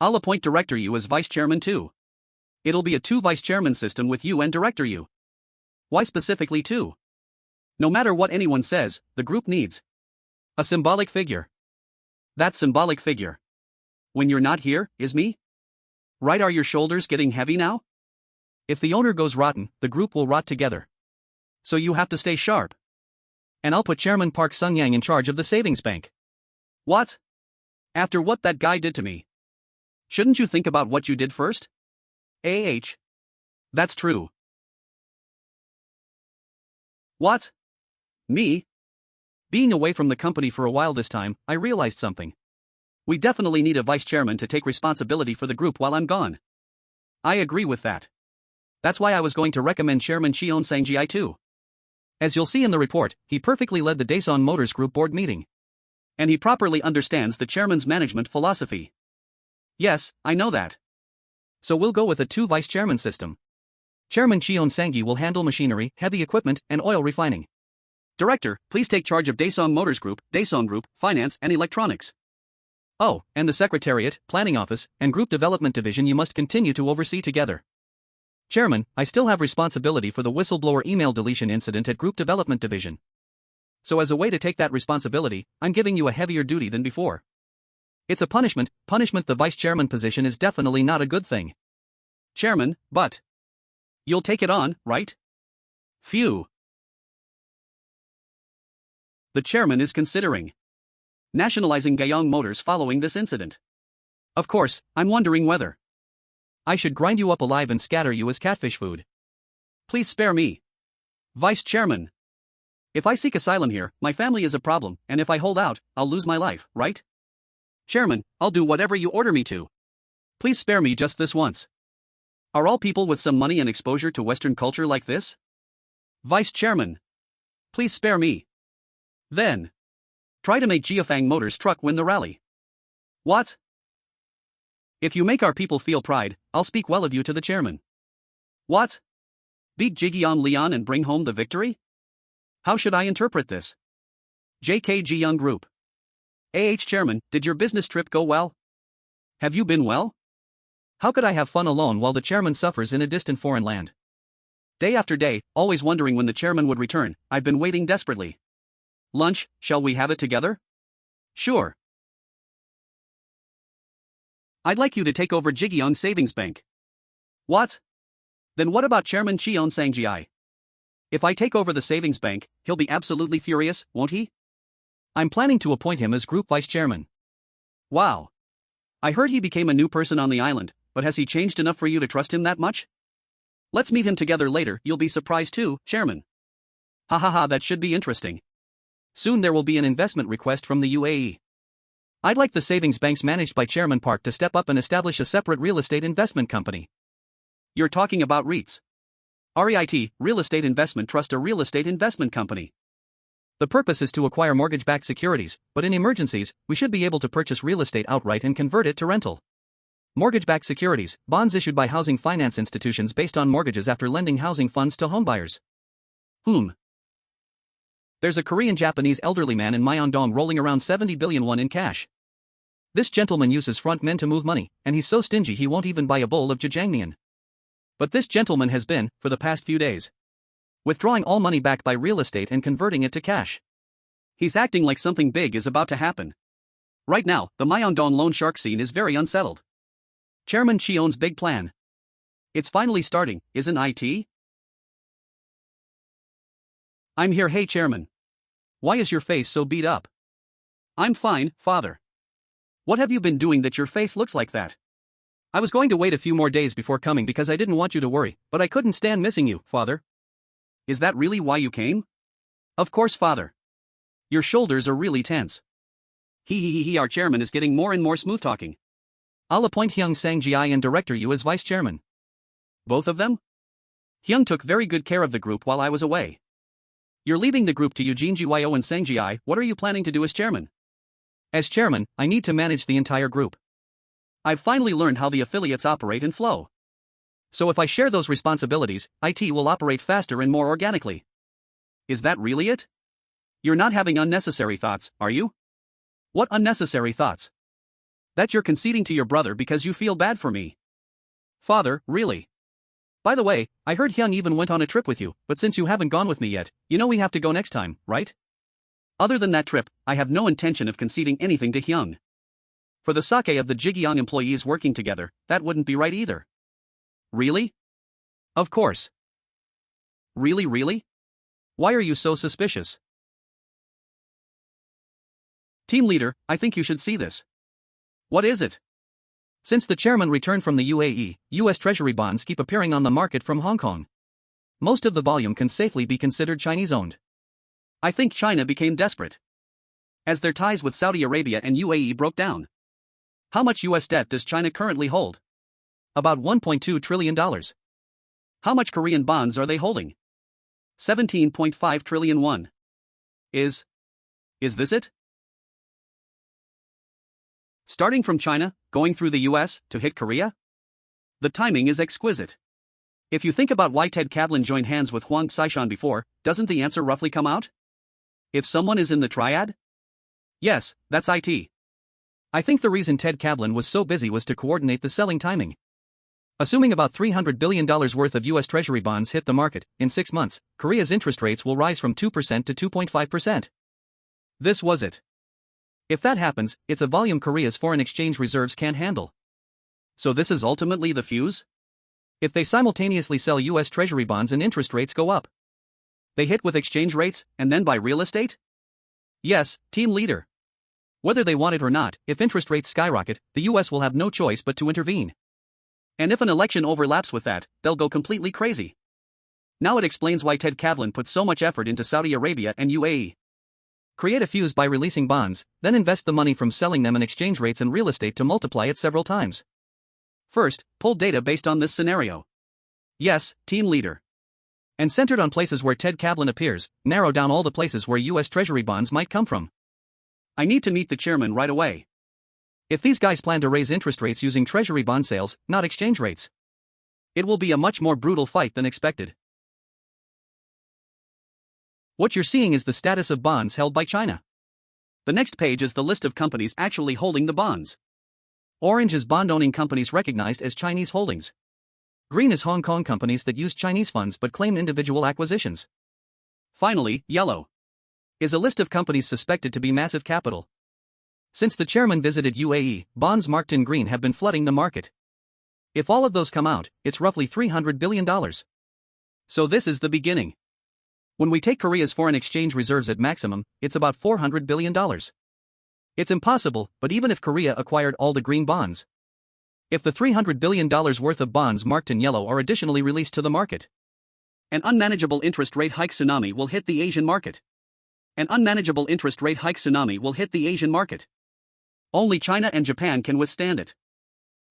I'll appoint Director Yu as Vice Chairman too. It'll be a 2 Vice Chairman system with you and Director Yu. Why specifically 2? No matter what anyone says, the group needs a symbolic figure. That symbolic figure, when you're not here, is me? Right? Are your shoulders getting heavy now? If the owner goes rotten, the group will rot together. So you have to stay sharp. And I'll put Chairman Park Sung-yang in charge of the savings bank. What? After what that guy did to me? Shouldn't you think about what you did first? That's true. What? Me? Being away from the company for a while this time, I realized something. We definitely need a vice chairman to take responsibility for the group while I'm gone. I agree with that. That's why I was going to recommend Chairman Cheon Sang-ji too. As you'll see in the report, he perfectly led the Daesun Motors Group board meeting. And he properly understands the chairman's management philosophy. Yes, I know that. So we'll go with a 2 vice chairman system. Chairman Cheon Sang-gi will handle machinery, heavy equipment, and oil refining. Director, please take charge of Daesun Motors Group, Daesun Group, Finance and Electronics. Oh, and the Secretariat, Planning Office, and Group Development Division you must continue to oversee together. Chairman, I still have responsibility for the whistleblower email deletion incident at Group Development Division. So as a way to take that responsibility, I'm giving you a heavier duty than before. It's a punishment. The vice chairman position is definitely not a good thing. Chairman, but you'll take it on, right? Phew. The chairman is considering nationalizing Gyeong Motors following this incident. Of course, I'm wondering whether I should grind you up alive and scatter you as catfish food. Please spare me. Vice Chairman. If I seek asylum here, my family is a problem, and if I hold out, I'll lose my life, right? Chairman, I'll do whatever you order me to. Please spare me just this once. Are all people with some money and exposure to Western culture like this? Vice Chairman. Please spare me. Then try to make Jiafang Motors truck win the rally. What? If you make our people feel pride, I'll speak well of you to the chairman. What? Beat Ji Gyoung and bring home the victory? How should I interpret this? Ji Gyoung Group. Chairman, did your business trip go well? Have you been well? How could I have fun alone while the chairman suffers in a distant foreign land? Day after day, always wondering when the chairman would return, I've been waiting desperately. Lunch, shall we have it together? Sure. I'd like you to take over Ji Gyoung Savings Bank. What? Then what about Chairman Cheon Sang-ji? If I take over the savings bank, he'll be absolutely furious, won't he? I'm planning to appoint him as group vice chairman. Wow. I heard he became a new person on the island, but has he changed enough for you to trust him that much? Let's meet him together later, you'll be surprised too, Chairman. That should be interesting. Soon there will be an investment request from the UAE. I'd like the savings banks managed by Chairman Park to step up and establish a separate real estate investment company. You're talking about REITs. REIT, Real Estate Investment Trust, a real estate investment company. The purpose is to acquire mortgage-backed securities, but in emergencies, we should be able to purchase real estate outright and convert it to rental. Mortgage-backed securities, bonds issued by housing finance institutions based on mortgages after lending housing funds to homebuyers. There's a Korean-Japanese elderly man in Myeongdong rolling around 70 billion won in cash. This gentleman uses front men to move money, and he's so stingy he won't even buy a bowl of jjajangmyeon. But this gentleman has been, for the past few days, withdrawing all money backed by real estate and converting it to cash. He's acting like something big is about to happen. Right now, the Myeongdong loan shark scene is very unsettled. Chairman Cheon's big plan. It's finally starting, isn't it? I'm here. Hey Chairman. Why is your face so beat up? I'm fine, Father. What have you been doing that your face looks like that? I was going to wait a few more days before coming because I didn't want you to worry, but I couldn't stand missing you, Father. Is that really why you came? Of course, Father. Your shoulders are really tense. Our chairman is getting more and more smooth talking. I'll appoint Hyung Sang-ji and Director Yu as vice chairman. Both of them? Hyung took very good care of the group while I was away. You're leaving the group to Eugene Gyo and Sang-ji. What are you planning to do as chairman? As chairman, I need to manage the entire group. I've finally learned how the affiliates operate and flow. So if I share those responsibilities, IT will operate faster and more organically. Is that really it? You're not having unnecessary thoughts, are you? What unnecessary thoughts? That you're conceding to your brother because you feel bad for me. Father, really? By the way, I heard Hyung even went on a trip with you, but since you haven't gone with me yet, you know we have to go next time, right? Other than that trip, I have no intention of conceding anything to Hyung. For the sake of the Ji Gyoung employees working together, that wouldn't be right either. Really? Of course. Really? Why are you so suspicious? Team leader, I think you should see this. What is it? Since the chairman returned from the UAE, US Treasury bonds keep appearing on the market from Hong Kong. Most of the volume can safely be considered Chinese-owned. I think China became desperate, as their ties with Saudi Arabia and UAE broke down. How much US debt does China currently hold? About $1.2 trillion. How much Korean bonds are they holding? 17.5 trillion won. Is this it? Starting from China, going through the US, to hit Korea? The timing is exquisite. If you think about why Ted Kavlin joined hands with Hwang Saishan before, doesn't the answer roughly come out? If someone is in the triad? Yes, that's IT. I think the reason Ted Kavlin was so busy was to coordinate the selling timing. Assuming about $300 billion worth of US Treasury bonds hit the market, in 6 months, Korea's interest rates will rise from 2% to 2.5%. This was it. If that happens, it's a volume Korea's foreign exchange reserves can't handle. So this is ultimately the fuse? If they simultaneously sell US Treasury bonds and interest rates go up, they hit with exchange rates, and then buy real estate? Yes, team leader. Whether they want it or not, if interest rates skyrocket, the US will have no choice but to intervene. And if an election overlaps with that, they'll go completely crazy. Now it explains why Ted Kavlin put so much effort into Saudi Arabia and UAE. Create a fuse by releasing bonds, then invest the money from selling them in exchange rates and real estate to multiply it several times. First, pull data based on this scenario. Yes, team leader. And centered on places where Ted Kavlin appears, narrow down all the places where US Treasury bonds might come from. I need to meet the chairman right away. If these guys plan to raise interest rates using Treasury bond sales, not exchange rates, it will be a much more brutal fight than expected. What you're seeing is the status of bonds held by China. The next page is the list of companies actually holding the bonds. Orange is bond-owning companies recognized as Chinese holdings. Green is Hong Kong companies that use Chinese funds but claim individual acquisitions. Finally, yellow is a list of companies suspected to be massive capital. Since the chairman visited UAE, bonds marked in green have been flooding the market. If all of those come out, it's roughly $300 billion. So this is the beginning. When we take Korea's foreign exchange reserves at maximum, it's about $400 billion. It's impossible, but even if Korea acquired all the green bonds, if the $300 billion worth of bonds marked in yellow are additionally released to the market, an unmanageable interest rate hike tsunami will hit the Asian market. An unmanageable interest rate hike tsunami will hit the Asian market. Only China and Japan can withstand it.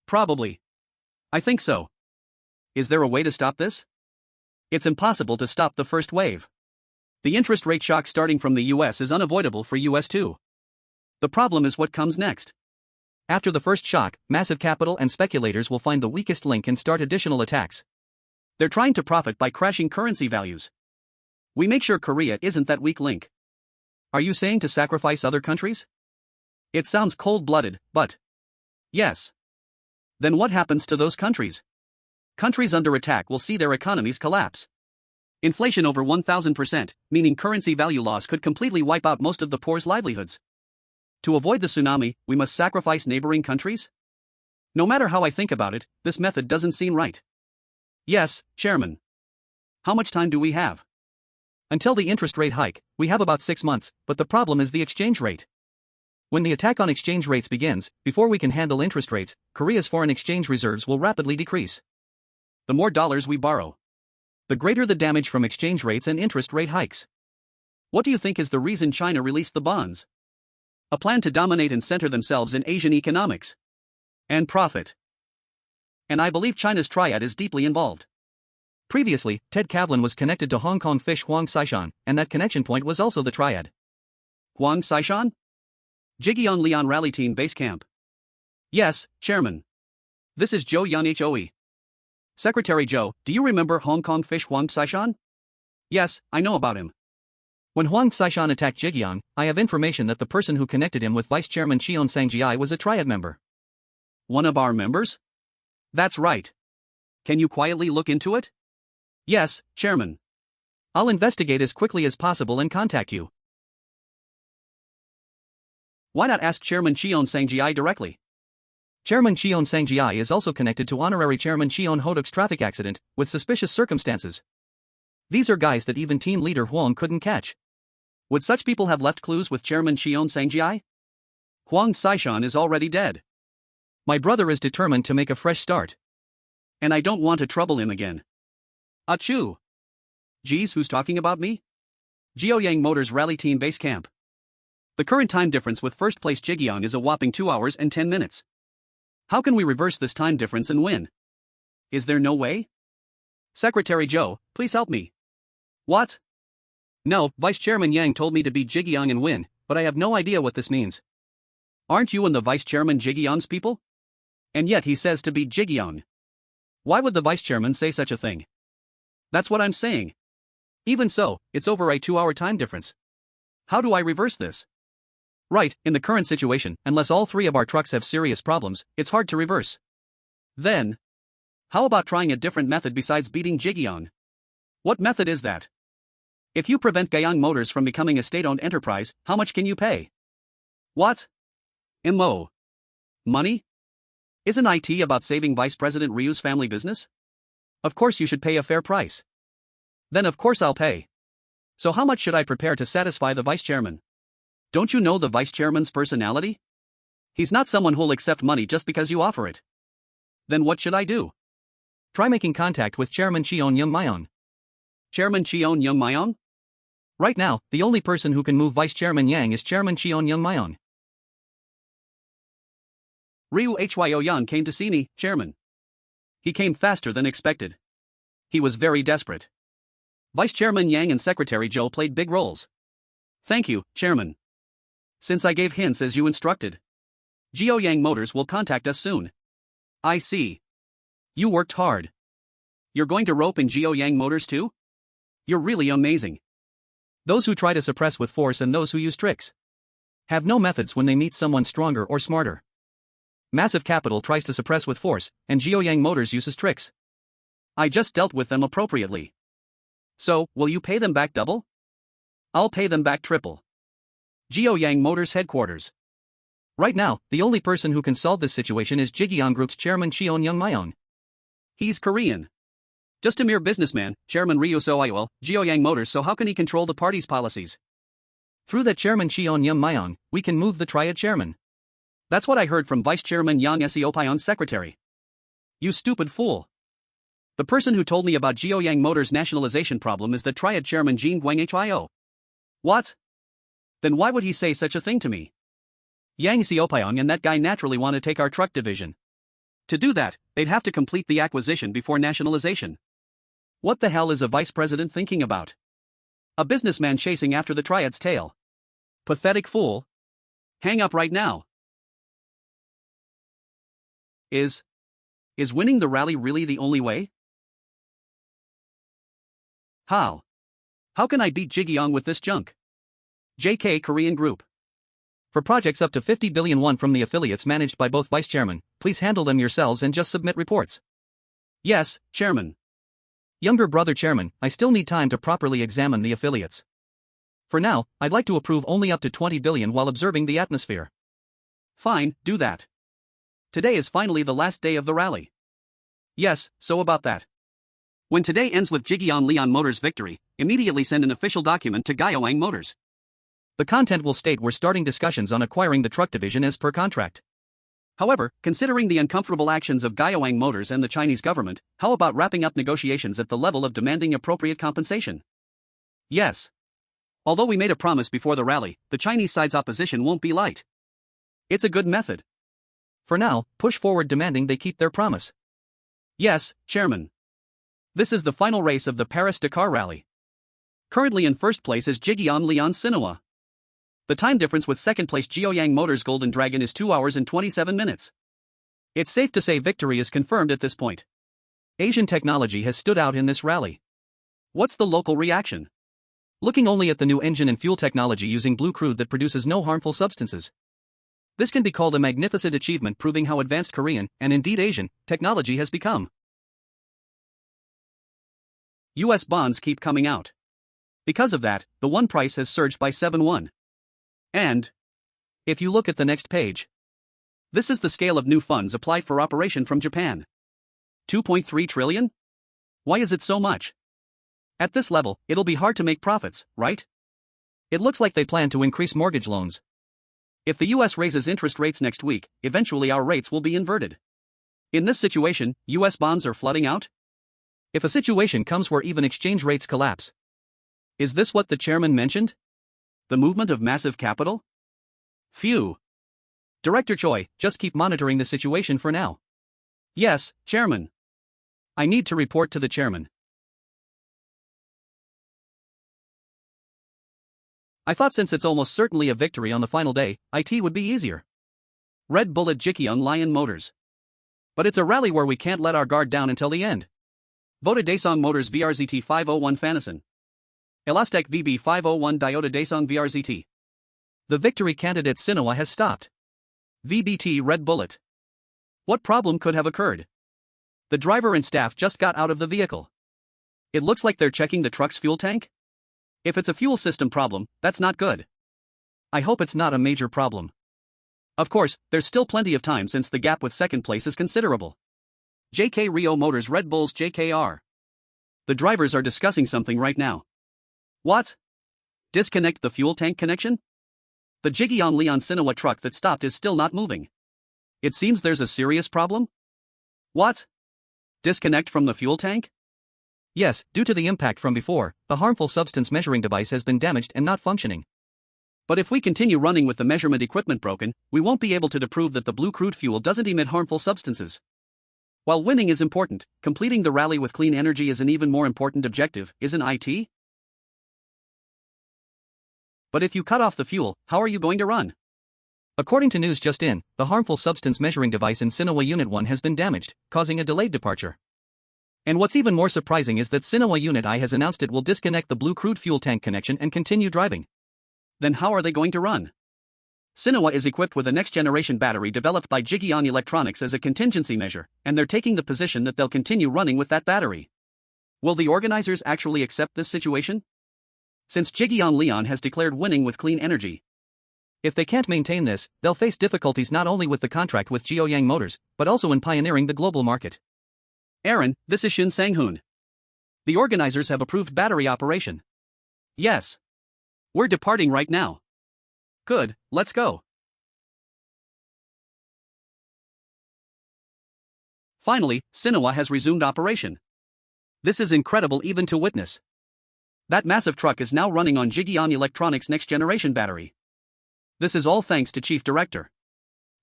Probably. I think so. Is there a way to stop this? It's impossible to stop the first wave. The interest rate shock starting from the US is unavoidable for US too. The problem is what comes next. After the first shock, massive capital and speculators will find the weakest link and start additional attacks. They're trying to profit by crashing currency values. We make sure Korea isn't that weak link. Are you saying to sacrifice other countries? It sounds cold-blooded, but yes. Then what happens to those countries? Countries under attack will see their economies collapse. Inflation over 1,000%, meaning currency value loss could completely wipe out most of the poor's livelihoods. To avoid the tsunami, we must sacrifice neighboring countries? No matter how I think about it, this method doesn't seem right. Yes, Chairman. How much time do we have? Until the interest rate hike, we have about 6 months, but the problem is the exchange rate. When the attack on exchange rates begins, before we can handle interest rates, Korea's foreign exchange reserves will rapidly decrease. The more dollars we borrow, the greater the damage from exchange rates and interest rate hikes. What do you think is the reason China released the bonds? A plan to dominate and center themselves in Asian economics and profit. And I believe China's triad is deeply involved. Previously, Ted Kavlin was connected to Hong Kong fish Hwang Saishan, and that connection point was also the triad. Hwang Saishan? Ji Gyoung Leon Rally Team Base Camp. Yes, Chairman. This is Zhou Yanhoe. Secretary Zhou, do you remember Hong Kong fish Huang Saishan? Yes, I know about him. When Huang Saishan attacked Ji Gyoung, I have information that the person who connected him with Vice Chairman Cheon Sang was a triad member. One of our members? That's right. Can you quietly look into it? Yes, Chairman. I'll investigate as quickly as possible and contact you. Why not ask Chairman Cheon Sang directly? Chairman Cheon Sang is also connected to Honorary Chairman Cheon Ho-duk's traffic accident, with suspicious circumstances. These are guys that even team leader Huang couldn't catch. Would such people have left clues with Chairman Cheon Sang? Huang Saishan is already dead. My brother is determined to make a fresh start. And I don't want to trouble him again. Achoo! Geez, who's talking about me? Jiaoyang Motors Rally Team Base Camp. The current time difference with first place Ji Gyoung is a whopping 2 hours and 10 minutes. How can we reverse this time difference and win? Is there no way? Secretary Zhou, please help me. What? No, Vice Chairman Yang told me to beat Ji Gyoung and win, but I have no idea what this means. Aren't you and the Vice Chairman Ji Gyoung's people? And yet he says to beat Ji Gyoung. Why would the Vice Chairman say such a thing? That's what I'm saying. Even so, it's over a 2-hour time difference. How do I reverse this? Right, in the current situation, unless all 3 of our trucks have serious problems, it's hard to reverse. Then, how about trying a different method besides beating Ji Gyoung? What method is that? If you prevent Gyoung Motors from becoming a state-owned enterprise, how much can you pay? What? MO. Money? Isn't IT about saving Vice President Ryu's family business? Of course you should pay a fair price. Then of course I'll pay. So how much should I prepare to satisfy the Vice Chairman? Don't you know the Vice Chairman's personality? He's not someone who'll accept money just because you offer it. Then what should I do? Try making contact with Chairman Cheon Joong Myung. Chairman Cheon Joong Myung? Right now, the only person who can move Vice Chairman Yang is Chairman Cheon Joong Myung. Ryu Hyo Yan came to see me, Chairman. He came faster than expected. He was very desperate. Vice Chairman Yang and Secretary Zhou played big roles. Thank you, Chairman. Since I gave hints as you instructed. Jiaoyang Motors will contact us soon. I see. You worked hard. You're going to rope in Jiaoyang Motors too? You're really amazing. Those who try to suppress with force and those who use tricks have no methods when they meet someone stronger or smarter. Massive capital tries to suppress with force, and Jiaoyang Motors uses tricks. I just dealt with them appropriately. So, will you pay them back double? I'll pay them back triple. Jiaoyang Motors headquarters. Right now, the only person who can solve this situation is Ji Gyoung Group's Chairman Cheon Joong Myung. He's Korean. Just a mere businessman, Chairman Ryu Soiol, Jiaoyang Motors, so how can he control the party's policies? Through that Chairman Cheon Joong Myung, we can move the triad chairman. That's what I heard from Vice Chairman Yang SEO Pion's secretary. You stupid fool. The person who told me about Jiaoyang Motors' nationalization problem is the triad chairman Ji Gyoung Hyo. What? Then why would he say such a thing to me? Yang Seopyeong and that guy naturally want to take our truck division. To do that, they'd have to complete the acquisition before nationalization. What the hell is a vice president thinking about? A businessman chasing after the triad's tail. Pathetic fool. Hang up right now. Is winning the rally really the only way? How can I beat Ji Gyoung with this junk? JK Korean Group. For projects up to 50 billion won from the affiliates managed by both vice chairmen, please handle them yourselves and just submit reports. Yes, Chairman. Younger brother Chairman, I still need time to properly examine the affiliates. For now, I'd like to approve only up to 20 billion while observing the atmosphere. Fine, do that. Today is finally the last day of the rally. Yes, so about that. When today ends with Ji Gyoung Leon Motors' victory, immediately send an official document to Gyoang Motors. The content will state we're starting discussions on acquiring the truck division as per contract. However, considering the uncomfortable actions of Gyoang Motors and the Chinese government, how about wrapping up negotiations at the level of demanding appropriate compensation? Yes. Although we made a promise before the rally, the Chinese side's opposition won't be light. It's a good method. For now, push forward demanding they keep their promise. Yes, Chairman. This is the final race of the Paris-Dakar rally. Currently in first place is Ji Gyoung Leon Sinua. The time difference with second place Jiaoyang Motors Golden Dragon is 2 hours and 27 minutes. It's safe to say victory is confirmed at this point. Asian technology has stood out in this rally. What's the local reaction? Looking only at the new engine and fuel technology using blue crude that produces no harmful substances. This can be called a magnificent achievement, proving how advanced Korean, and indeed Asian, technology has become. US bonds keep coming out. Because of that, the won price has surged by 7-1. And if you look at the next page, this is the scale of new funds applied for operation from Japan. 2.3 trillion? Why is it so much? At this level, it'll be hard to make profits, right? It looks like they plan to increase mortgage loans. If the US raises interest rates next week, eventually our rates will be inverted. In this situation, US bonds are flooding out? If a situation comes where even exchange rates collapse. Is this what the chairman mentioned? The movement of massive capital? Phew. Director Choi, just keep monitoring the situation for now. Yes, Chairman. I need to report to the chairman. I thought since it's almost certainly a victory on the final day, IT would be easier. Red Bullet Ji Gyoung Lion Motors. But it's a rally where we can't let our guard down until the end. Voted Daesung Motors VRZT 501 Fanason. Elastec VB 501 Diota Daesung VRZT. The victory candidate Manhwa has stopped. VBT Red Bullet. What problem could have occurred? The driver and staff just got out of the vehicle. It looks like they're checking the truck's fuel tank? If it's a fuel system problem, that's not good. I hope it's not a major problem. Of course, there's still plenty of time since the gap with second place is considerable. JK Rio Motors Red Bulls JKR. The drivers are discussing something right now. What? Disconnect the fuel tank connection? The Ji Gyoung Leon Manhwa truck that stopped is still not moving. It seems there's a serious problem? What? Disconnect from the fuel tank? Yes, due to the impact from before, the harmful substance measuring device has been damaged and not functioning. But if we continue running with the measurement equipment broken, we won't be able to prove that the blue crude fuel doesn't emit harmful substances. While winning is important, completing the rally with clean energy is an even more important objective, isn't it? But if you cut off the fuel, how are you going to run? According to news just in, the harmful substance measuring device in Manhwa Unit 1 has been damaged, causing a delayed departure. And what's even more surprising is that Manhwa Unit I has announced it will disconnect the blue crude fuel tank connection and continue driving. Then how are they going to run? Manhwa is equipped with a next-generation battery developed by Ji Gyoung Electronics as a contingency measure, and they're taking the position that they'll continue running with that battery. Will the organizers actually accept this situation? Since Ji Gyoung Leon has declared winning with clean energy. If they can't maintain this, they'll face difficulties not only with the contract with Ji Gyoung Motors, but also in pioneering the global market. Aaron, this is Shin Sang-hoon. The organizers have approved battery operation. Yes. We're departing right now. Good, let's go. Finally, Manhwa has resumed operation. This is incredible even to witness. That massive truck is now running on Ji Gyoung Electronics' next-generation battery. This is all thanks to Chief Director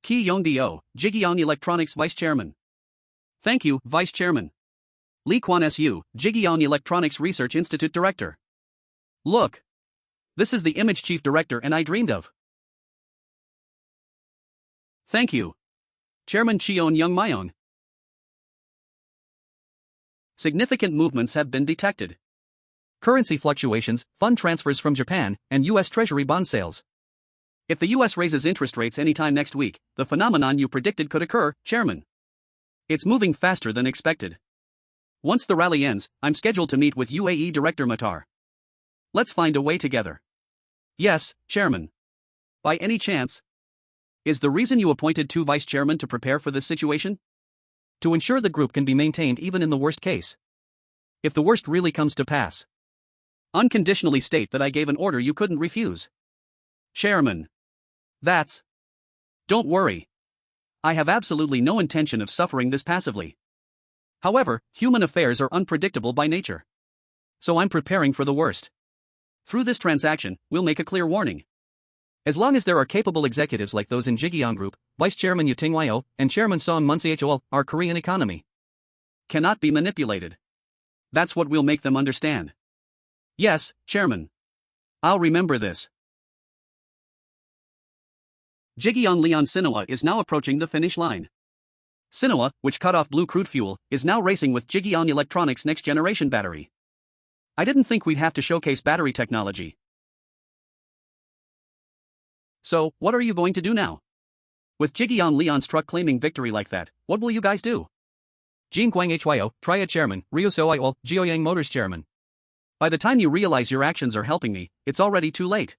Ki Yong-do, Ji Gyoung Electronics Vice Chairman. Thank you, Vice Chairman. Lee Kwon-su, Ji Gyoung Electronics Research Institute Director. Look. This is the image Chief Director and I dreamed of. Thank you. Chairman Cheon Joong Myung. Significant movements have been detected. Currency fluctuations, fund transfers from Japan, and U.S. Treasury bond sales. If the U.S. raises interest rates anytime next week, the phenomenon you predicted could occur, Chairman. It's moving faster than expected. Once the rally ends, I'm scheduled to meet with UAE Director Matar. Let's find a way together. Yes, Chairman. By any chance? Is the reason you appointed two vice chairmen to prepare for this situation? To ensure the group can be maintained even in the worst case. If the worst really comes to pass. Unconditionally state that I gave an order you couldn't refuse. Chairman. That's. Don't worry. I have absolutely no intention of suffering this passively. However, human affairs are unpredictable by nature. So I'm preparing for the worst. Through this transaction, we'll make a clear warning. As long as there are capable executives like those in Ji Gyoung Group, Vice Chairman Yoo Ting-hyo, and Chairman Song Mun-chol, our Korean economy cannot be manipulated. That's what we'll make them understand. Yes, Chairman. I'll remember this. Ji Gyoung Leon Manhwa is now approaching the finish line. Manhua, which cut off blue crude fuel, is now racing with Ji Gyoung Electronics' next-generation battery. I didn't think we'd have to showcase battery technology. So, what are you going to do now? With Ji Gyoung Leon's truck claiming victory like that, what will you guys do? Jin Kwang Hyo, Tria Chairman, Ryo So Ji Gyoung Motors Chairman. By the time you realize your actions are helping me, it's already too late.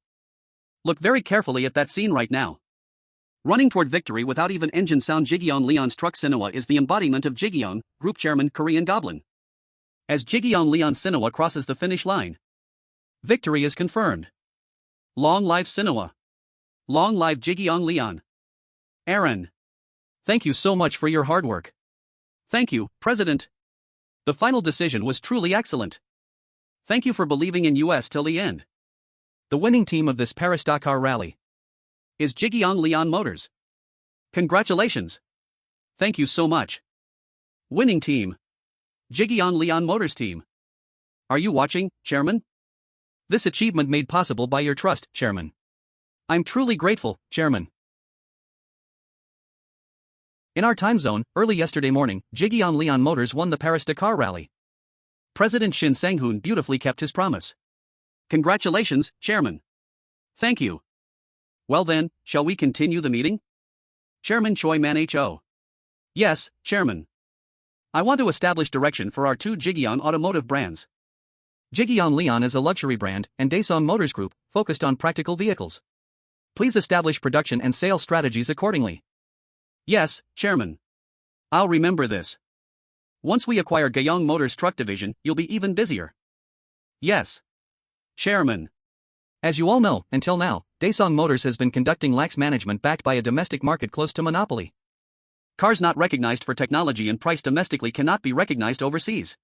Look very carefully at that scene right now. Running toward victory without even engine sound, Ji Gyoung Leon's truck Manhua is the embodiment of Ji Gyoung Group Chairman Korean Goblin. As Ji Gyoung Leon's Manhua crosses the finish line, victory is confirmed. Long live Manhua. Long live Ji Gyoung Leon. Aaron. Thank you so much for your hard work. Thank you, President. The final decision was truly excellent. Thank you for believing in US till the end. The winning team of this Paris-Dakar rally is Ji Gyoung Leon Motors. Congratulations. Thank you so much. Winning team. Ji Gyoung Leon Motors team. Are you watching, Chairman? This achievement made possible by your trust, Chairman. I'm truly grateful, Chairman. In our time zone, early yesterday morning, Ji Gyoung Leon Motors won the Paris-Dakar rally. President Shin Sang-hoon beautifully kept his promise. Congratulations, Chairman. Thank you. Well then, shall we continue the meeting? Chairman Choi Man-ho. Yes, Chairman. I want to establish direction for our two Ji Gyoung automotive brands. Ji Gyoung Leon is a luxury brand, and Daesung Motors Group, focused on practical vehicles. Please establish production and sales strategies accordingly. Yes, Chairman. I'll remember this. Once we acquire Gyoung Motors Truck Division, you'll be even busier. Yes. Chairman. As you all know, until now, Daesung Motors has been conducting lax management backed by a domestic market close to monopoly. Cars not recognized for technology and price domestically cannot be recognized overseas.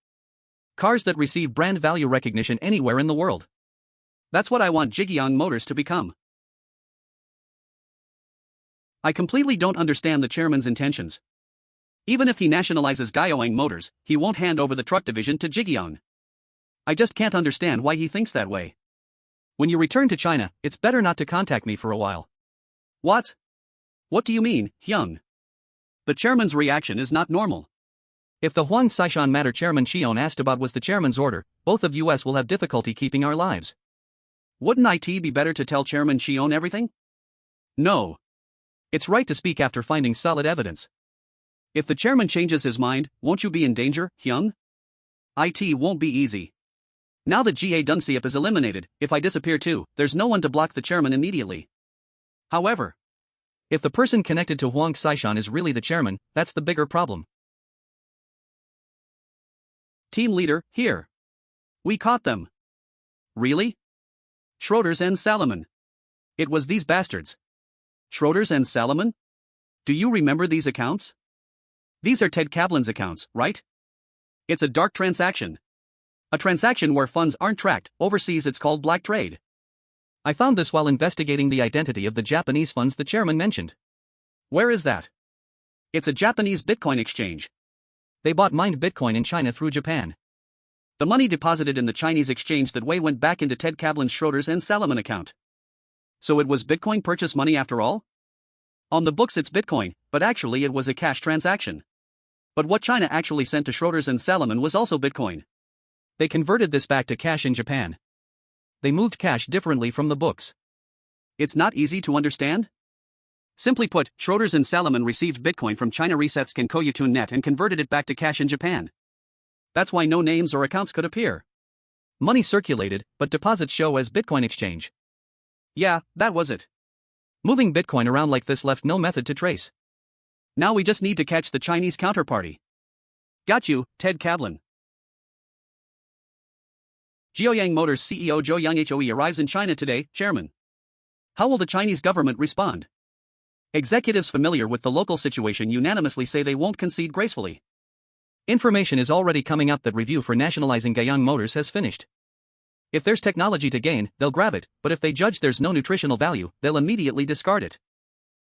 Cars that receive brand value recognition anywhere in the world. That's what I want Ji Gyoung Motors to become. I completely don't understand the chairman's intentions. Even if he nationalizes Gyoung Motors, he won't hand over the truck division to Ji Gyoung. I just can't understand why he thinks that way. When you return to China, it's better not to contact me for a while. What? What do you mean, Hyung? The chairman's reaction is not normal. If the Huang Saishan matter Chairman Cheon asked about was the chairman's order, both of us will have difficulty keeping our lives. Wouldn't it be better to tell Chairman Cheon everything? No. It's right to speak after finding solid evidence. If the chairman changes his mind, won't you be in danger, Hyung? It won't be easy. Now that Ga Dunseop is eliminated, if I disappear too, there's no one to block the chairman immediately. However, if the person connected to Huang Saishan is really the chairman, that's the bigger problem. Team leader, here. We caught them. Really? Schroeders and Salomon. It was these bastards. Schroeders and Salomon? Do you remember these accounts? These are Ted Kavlin's accounts, right? It's a dark transaction. A transaction where funds aren't tracked. Overseas it's called black trade. I found this while investigating the identity of the Japanese funds the chairman mentioned. Where is that? It's a Japanese Bitcoin exchange. They bought mined Bitcoin in China through Japan. The money deposited in the Chinese exchange that way went back into Ted Kavlin's Schroeders and Salomon account. So it was Bitcoin purchase money after all? On the books it's Bitcoin, but actually it was a cash transaction. But what China actually sent to Schroeders and Salomon was also Bitcoin. They converted this back to cash in Japan. They moved cash differently from the books. It's not easy to understand? Simply put, Schroeders and Salomon received Bitcoin from China Resets Kenkoyutun Net and converted it back to cash in Japan. That's why no names or accounts could appear. Money circulated, but deposits show as Bitcoin exchange. Yeah, that was it. Moving Bitcoin around like this left no method to trace. Now we just need to catch the Chinese counterparty. Got you, Ted Kavlin. Gyoung Motors CEO Jo Young-hoe arrives in China today, Chairman. How will the Chinese government respond? Executives familiar with the local situation unanimously say they won't concede gracefully. Information is already coming out that review for nationalizing Gyoung Motors has finished. If there's technology to gain, they'll grab it, but if they judge there's no nutritional value, they'll immediately discard it.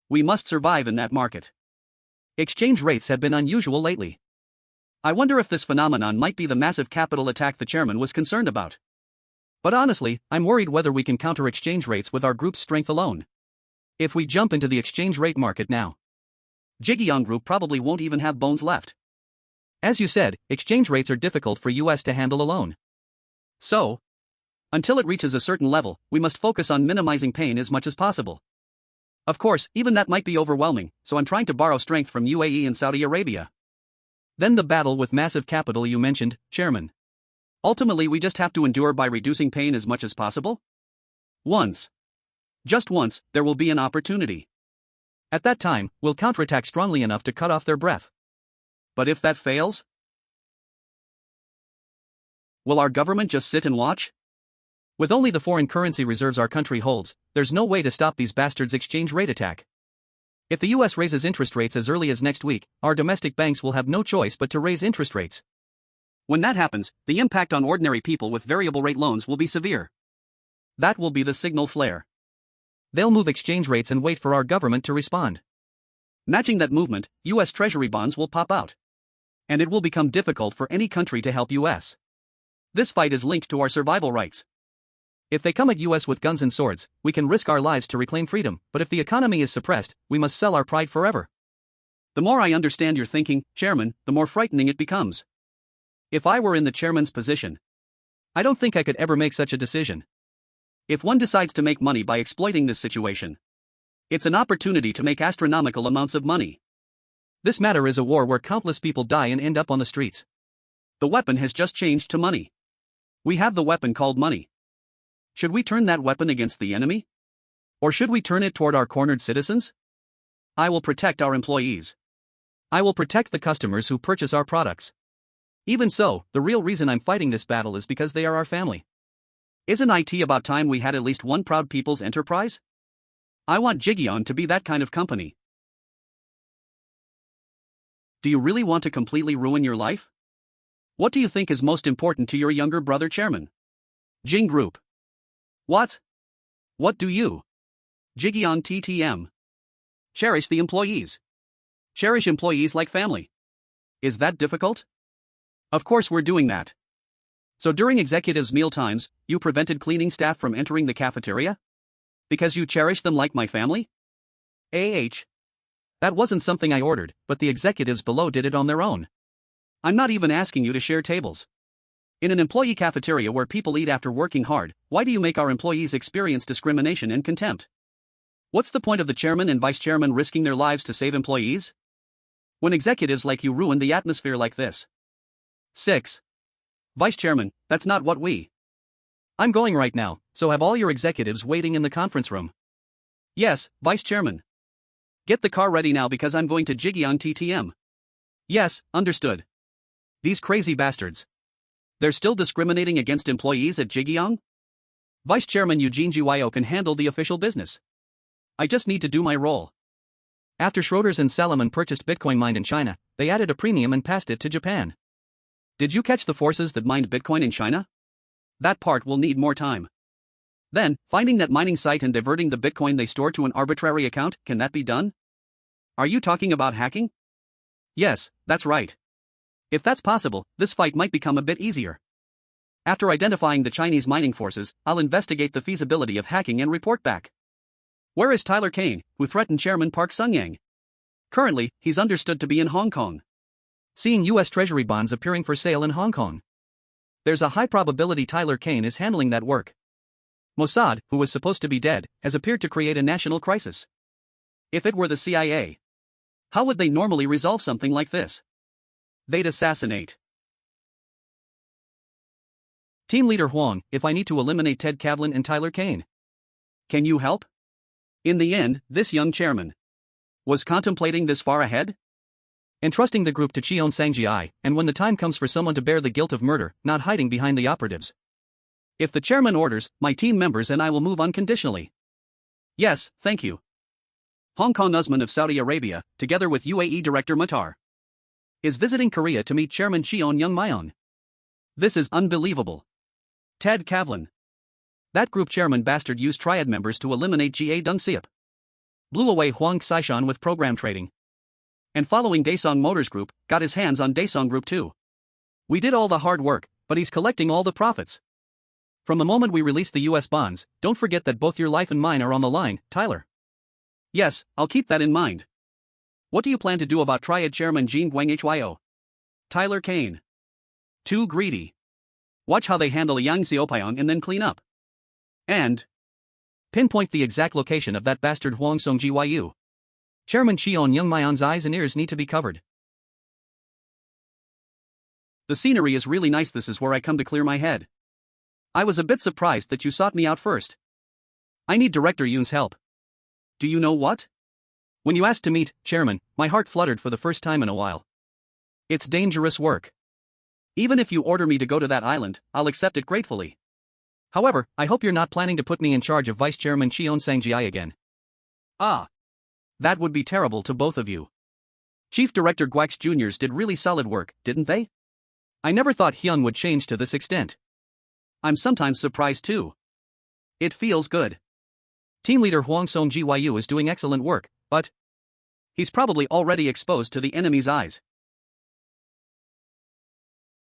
We must survive in that market. Exchange rates have been unusual lately. I wonder if this phenomenon might be the massive capital attack the chairman was concerned about. But honestly, I'm worried whether we can counter exchange rates with our group's strength alone. If we jump into the exchange rate market now, Ji Gyoung Group probably won't even have bones left. As you said, exchange rates are difficult for US to handle alone. So, until it reaches a certain level, we must focus on minimizing pain as much as possible. Of course, even that might be overwhelming, so I'm trying to borrow strength from UAE and Saudi Arabia. Then the battle with massive capital you mentioned, Chairman. Ultimately, we just have to endure by reducing pain as much as possible? Just once, there will be an opportunity. At that time, we'll counterattack strongly enough to cut off their breath. But if that fails? Will our government just sit and watch? With only the foreign currency reserves our country holds, there's no way to stop these bastards' exchange rate attack. If the US raises interest rates as early as next week, our domestic banks will have no choice but to raise interest rates. When that happens, the impact on ordinary people with variable rate loans will be severe. That will be the signal flare. They'll move exchange rates and wait for our government to respond. Matching that movement, US Treasury bonds will pop out. And it will become difficult for any country to help US. This fight is linked to our survival rights. If they come at US with guns and swords, we can risk our lives to reclaim freedom, but if the economy is suppressed, we must sell our pride forever. The more I understand your thinking, Chairman, the more frightening it becomes. If I were in the chairman's position, I don't think I could ever make such a decision. If one decides to make money by exploiting this situation, it's an opportunity to make astronomical amounts of money. This matter is a war where countless people die and end up on the streets. The weapon has just changed to money. We have the weapon called money. Should we turn that weapon against the enemy? Or should we turn it toward our cornered citizens? I will protect our employees. I will protect the customers who purchase our products. Even so, the real reason I'm fighting this battle is because they are our family. Isn't it about time we had at least one proud people's enterprise? I want Ji Gyoung to be that kind of company. Do you really want to completely ruin your life? What do you think is most important to your younger brother, Chairman? Ji Gyoung Group. What? What do you, Ji Gyoung TTM, cherish the employees? Cherish employees like family. Is that difficult? Of course we're doing that. So during executives' meal times, you prevented cleaning staff from entering the cafeteria? Because you cherish them like my family? That wasn't something I ordered, but the executives below did it on their own. I'm not even asking you to share tables. In an employee cafeteria where people eat after working hard, why do you make our employees experience discrimination and contempt? What's the point of the chairman and vice chairman risking their lives to save employees? When executives like you ruin the atmosphere like this. 6. Vice chairman, that's not what we. I'm going right now, so have all your executives waiting in the conference room. Yes, vice chairman. Get the car ready now because I'm going to Ji Gyoung TTM. Yes, understood. These crazy bastards. They're still discriminating against employees at Ji Gyoung? Vice Chairman Eugene Gyo can handle the official business. I just need to do my role. After Schroders and Salomon purchased Bitcoin mined in China, they added a premium and passed it to Japan. Did you catch the forces that mined Bitcoin in China? That part will need more time. Then, finding that mining site and diverting the Bitcoin they store to an arbitrary account, can that be done? Are you talking about hacking? Yes, that's right. If that's possible, this fight might become a bit easier. After identifying the Chinese mining forces, I'll investigate the feasibility of hacking and report back. Where is Tyler Kane, who threatened Chairman Park Sung-yang? Currently, he's understood to be in Hong Kong. Seeing US Treasury bonds appearing for sale in Hong Kong. There's a high probability Tyler Kane is handling that work. Mossad, who was supposed to be dead, has appeared to create a national crisis. If it were the CIA, how would they normally resolve something like this? They'd assassinate. Team Leader Huang, if I need to eliminate Ted Kavlin and Tyler Kane. Can you help? In the end, this young chairman was contemplating this far ahead? Entrusting the group to Cheon Sang-ji, and when the time comes for someone to bear the guilt of murder, not hiding behind the operatives. If the chairman orders, my team members and I will move unconditionally. Yes, thank you. Hong Kong Usman of Saudi Arabia, together with UAE Director Matar, is visiting Korea to meet Chairman Cheon Joong Myung. This is unbelievable. Ted Kavlin. That group chairman bastard used Triad members to eliminate Ga Dong Seop. Blew away Huang Xishan with program trading. And following Daesung Motors Group, got his hands on Daesung Group too. We did all the hard work, but he's collecting all the profits. From the moment we release the US bonds, don't forget that both your life and mine are on the line, Tyler. Yes, I'll keep that in mind. What do you plan to do about Triad Chairman Ji Gyoung Hyo? Tyler Kane. Too greedy. Watch how they handle Yang Xiaopyong and then clean up. And pinpoint the exact location of that bastard Hwang Song-gyu. Chairman Cheon Joong Myung's eyes and ears need to be covered. The scenery is really nice. This is where I come to clear my head. I was a bit surprised that you sought me out first. I need Director Yoon's help. Do you know what? When you asked to meet, Chairman, my heart fluttered for the first time in a while. It's dangerous work. Even if you order me to go to that island, I'll accept it gratefully. However, I hope you're not planning to put me in charge of Vice Chairman Cheon Sang-gi again. Ah. That would be terrible to both of you. Chief Director Gwax Jr.'s did really solid work, didn't they? I never thought Hyun would change to this extent. I'm sometimes surprised too. It feels good. Team leader Hwang Song-gyu is doing excellent work, but he's probably already exposed to the enemy's eyes.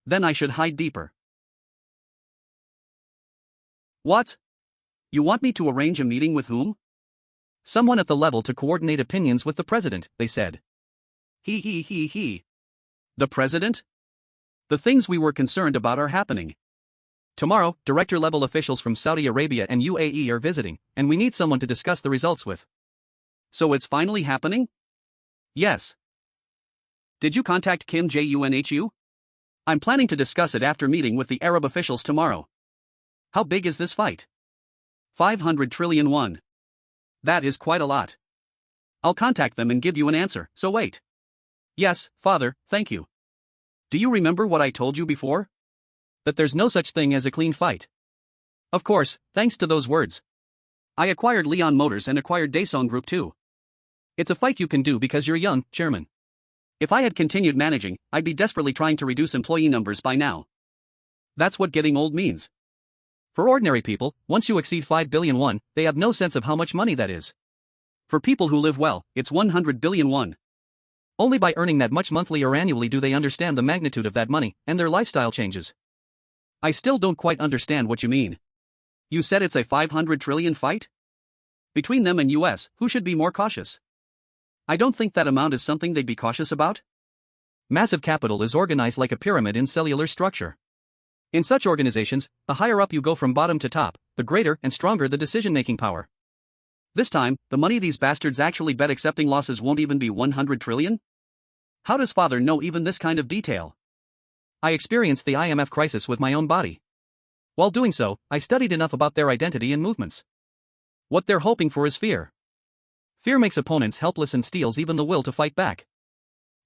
Then I should hide deeper. What? You want me to arrange a meeting with whom? Someone at the level to coordinate opinions with the president, they said. He. The president? The things we were concerned about are happening. Tomorrow, director-level officials from Saudi Arabia and UAE are visiting, and we need someone to discuss the results with. So it's finally happening? Yes. Did you contact Kim Junhu? I'm planning to discuss it after meeting with the Arab officials tomorrow. How big is this fight? 500 trillion won. That is quite a lot. I'll contact them and give you an answer, so wait. Yes, father, thank you. Do you remember what I told you before? That there's no such thing as a clean fight. Of course, thanks to those words. I acquired Leon Motors and acquired Daesung Group too. It's a fight you can do because you're young, Chairman. If I had continued managing, I'd be desperately trying to reduce employee numbers by now. That's what getting old means. For ordinary people, once you exceed 5 billion won, they have no sense of how much money that is. For people who live well, it's 100 billion won. Only by earning that much monthly or annually do they understand the magnitude of that money, and their lifestyle changes. I still don't quite understand what you mean. You said it's a 500 trillion fight? Between them and US, who should be more cautious? I don't think that amount is something they'd be cautious about. Massive capital is organized like a pyramid in cellular structure. In such organizations, the higher up you go from bottom to top, the greater and stronger the decision-making power. This time, the money these bastards actually bet accepting losses won't even be 100 trillion? How does father know even this kind of detail? I experienced the IMF crisis with my own body. While doing so, I studied enough about their identity and movements. What they're hoping for is fear. Fear makes opponents helpless and steals even the will to fight back.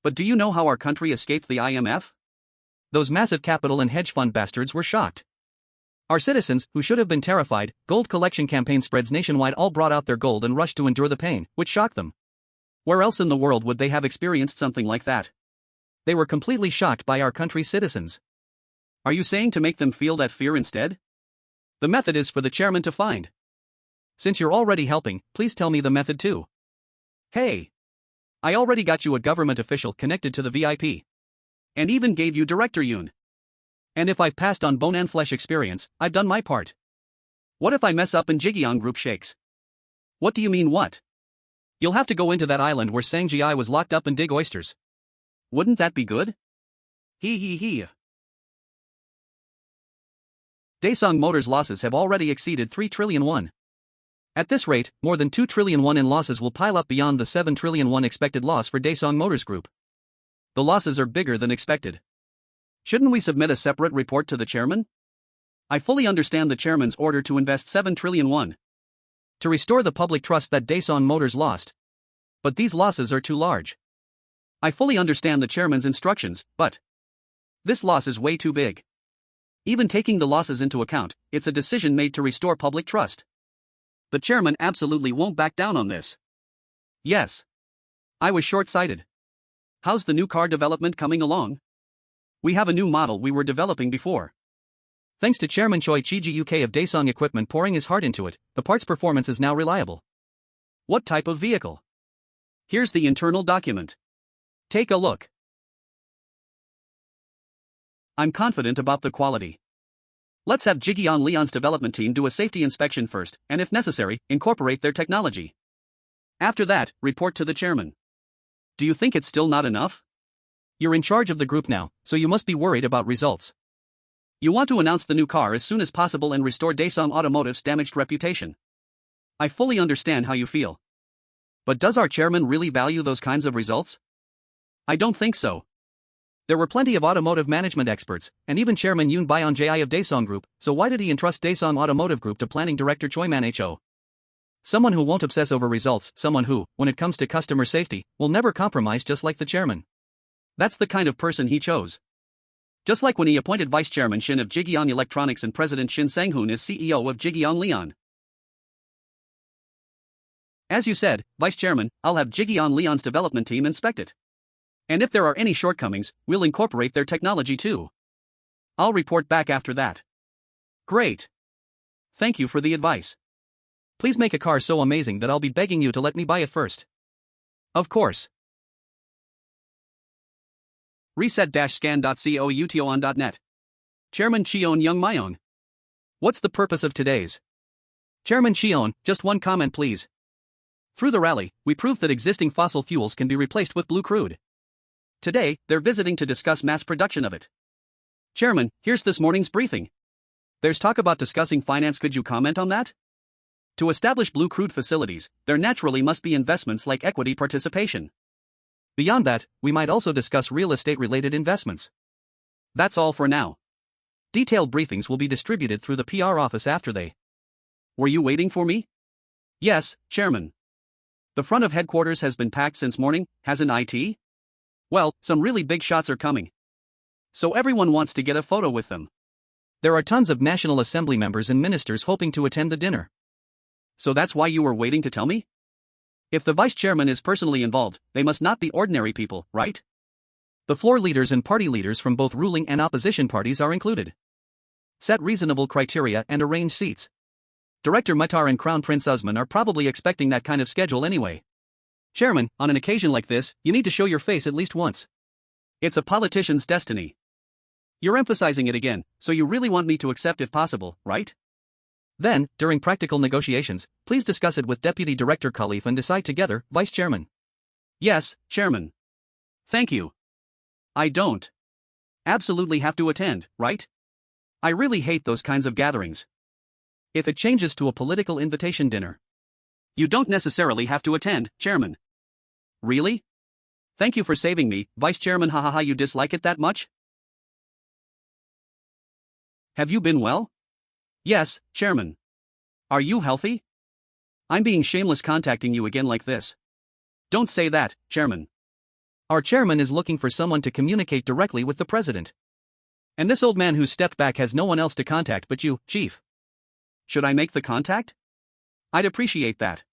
But do you know how our country escaped the IMF? Those massive capital and hedge fund bastards were shocked. Our citizens, who should have been terrified, gold collection campaign spreads nationwide all brought out their gold and rushed to endure the pain, which shocked them. Where else in the world would they have experienced something like that? They were completely shocked by our country's citizens. Are you saying to make them feel that fear instead? The method is for the chairman to find. Since you're already helping, please tell me the method too. Hey! I already got you a government official connected to the VIP. And even gave you Director Yoon. And if I've passed on bone and flesh experience, I've done my part. What if I mess up and Ji Gyoung Group shakes? What do you mean what? You'll have to go into that island where Sang-gi was locked up and dig oysters. Wouldn't that be good? He. Daesung Motors' losses have already exceeded 3 trillion won. At this rate, more than 2 trillion won in losses will pile up beyond the 7 trillion won expected loss for Daesung Motors Group. The losses are bigger than expected. Shouldn't we submit a separate report to the chairman? I fully understand the chairman's order to invest 7 trillion won to restore the public trust that Daesung Motors lost. But these losses are too large. I fully understand the chairman's instructions, but this loss is way too big. Even taking the losses into account, it's a decision made to restore public trust. The chairman absolutely won't back down on this. Yes. I was short-sighted. How's the new car development coming along? We have a new model we were developing before. Thanks to Chairman Choi Chi-ji UK of Daesung Equipment pouring his heart into it, the parts performance is now reliable. What type of vehicle? Here's the internal document. Take a look. I'm confident about the quality. Let's have Ji Gyoung Leon's development team do a safety inspection first, and if necessary, incorporate their technology. After that, report to the chairman. Do you think it's still not enough? You're in charge of the group now, so you must be worried about results. You want to announce the new car as soon as possible and restore Daesung Automotive's damaged reputation. I fully understand how you feel. But does our chairman really value those kinds of results? I don't think so. There were plenty of automotive management experts, and even Chairman Yoon Byung-jae of Daesung Group, so why did he entrust Daesung Automotive Group to planning director Choi Man-ho? Someone who won't obsess over results, someone who, when it comes to customer safety, will never compromise, just like the chairman. That's the kind of person he chose. Just like when he appointed Vice Chairman Shin of Ji Gyoung Electronics and President Shin Sang-hoon as CEO of Ji Gyoung Leon. As you said, Vice Chairman, I'll have Ji Gyoung Leon's development team inspect it. And if there are any shortcomings, we'll incorporate their technology too. I'll report back after that. Great. Thank you for the advice. Please make a car so amazing that I'll be begging you to let me buy it first. Of course. Reset-scan.co.uton.net. Chairman Cheon Joong Myung. What's the purpose of today's? Chairman Cheon, just one comment please. Through the rally, we proved that existing fossil fuels can be replaced with blue crude. Today, they're visiting to discuss mass production of it. Chairman, here's this morning's briefing. There's talk about discussing finance. Could you comment on that? To establish blue crude facilities, there naturally must be investments like equity participation. Beyond that, we might also discuss real estate-related investments. That's all for now. Detailed briefings will be distributed through the PR office after they. Were you waiting for me? Yes, Chairman. The front of headquarters has been packed since morning, hasn't it? Well, some really big shots are coming. So everyone wants to get a photo with them. There are tons of National Assembly members and ministers hoping to attend the dinner. So that's why you were waiting to tell me? If the vice chairman is personally involved, they must not be ordinary people, right? The floor leaders and party leaders from both ruling and opposition parties are included. Set reasonable criteria and arrange seats. Director Muhtar and Crown Prince Usman are probably expecting that kind of schedule anyway. Chairman, on an occasion like this, you need to show your face at least once. It's a politician's destiny. You're emphasizing it again, so you really want me to accept if possible, right? Then, during practical negotiations, please discuss it with Deputy Director Khalif and decide together, Vice Chairman. Yes, Chairman. Thank you. I don't absolutely have to attend, right? I really hate those kinds of gatherings. If it changes to a political invitation dinner, you don't necessarily have to attend, Chairman. Really? Thank you for saving me, Vice Chairman. Hahaha, you dislike it that much? Have you been well? Yes, Chairman. Are you healthy? I'm being shameless contacting you again like this. Don't say that, Chairman. Our chairman is looking for someone to communicate directly with the president. And this old man who stepped back has no one else to contact but you, Chief. Should I make the contact? I'd appreciate that.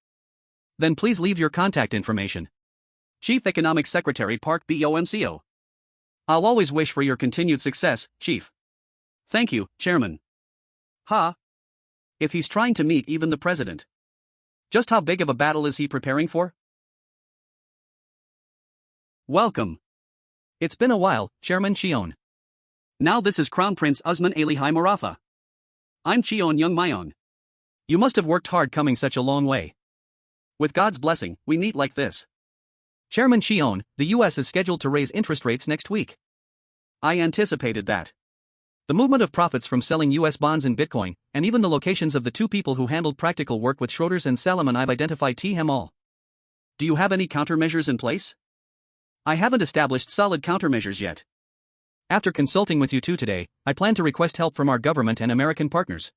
Then please leave your contact information. Chief Economic Secretary Park Bomco. I'll always wish for your continued success, Chief. Thank you, Chairman. If he's trying to meet even the president. Just how big of a battle is he preparing for? Welcome. It's been a while, Chairman Cheon. Now this is Crown Prince Usman Ali Hai Marafa. I'm Cheon Joong Myung. You must have worked hard coming such a long way. With God's blessing, we meet like this. Chairman Cheon, the US is scheduled to raise interest rates next week. I anticipated that. The movement of profits from selling US bonds in Bitcoin, and even the locations of the two people who handled practical work with Schroders and Salomon I've identified them all. Do you have any countermeasures in place? I haven't established solid countermeasures yet. After consulting with you two today, I plan to request help from our government and American partners.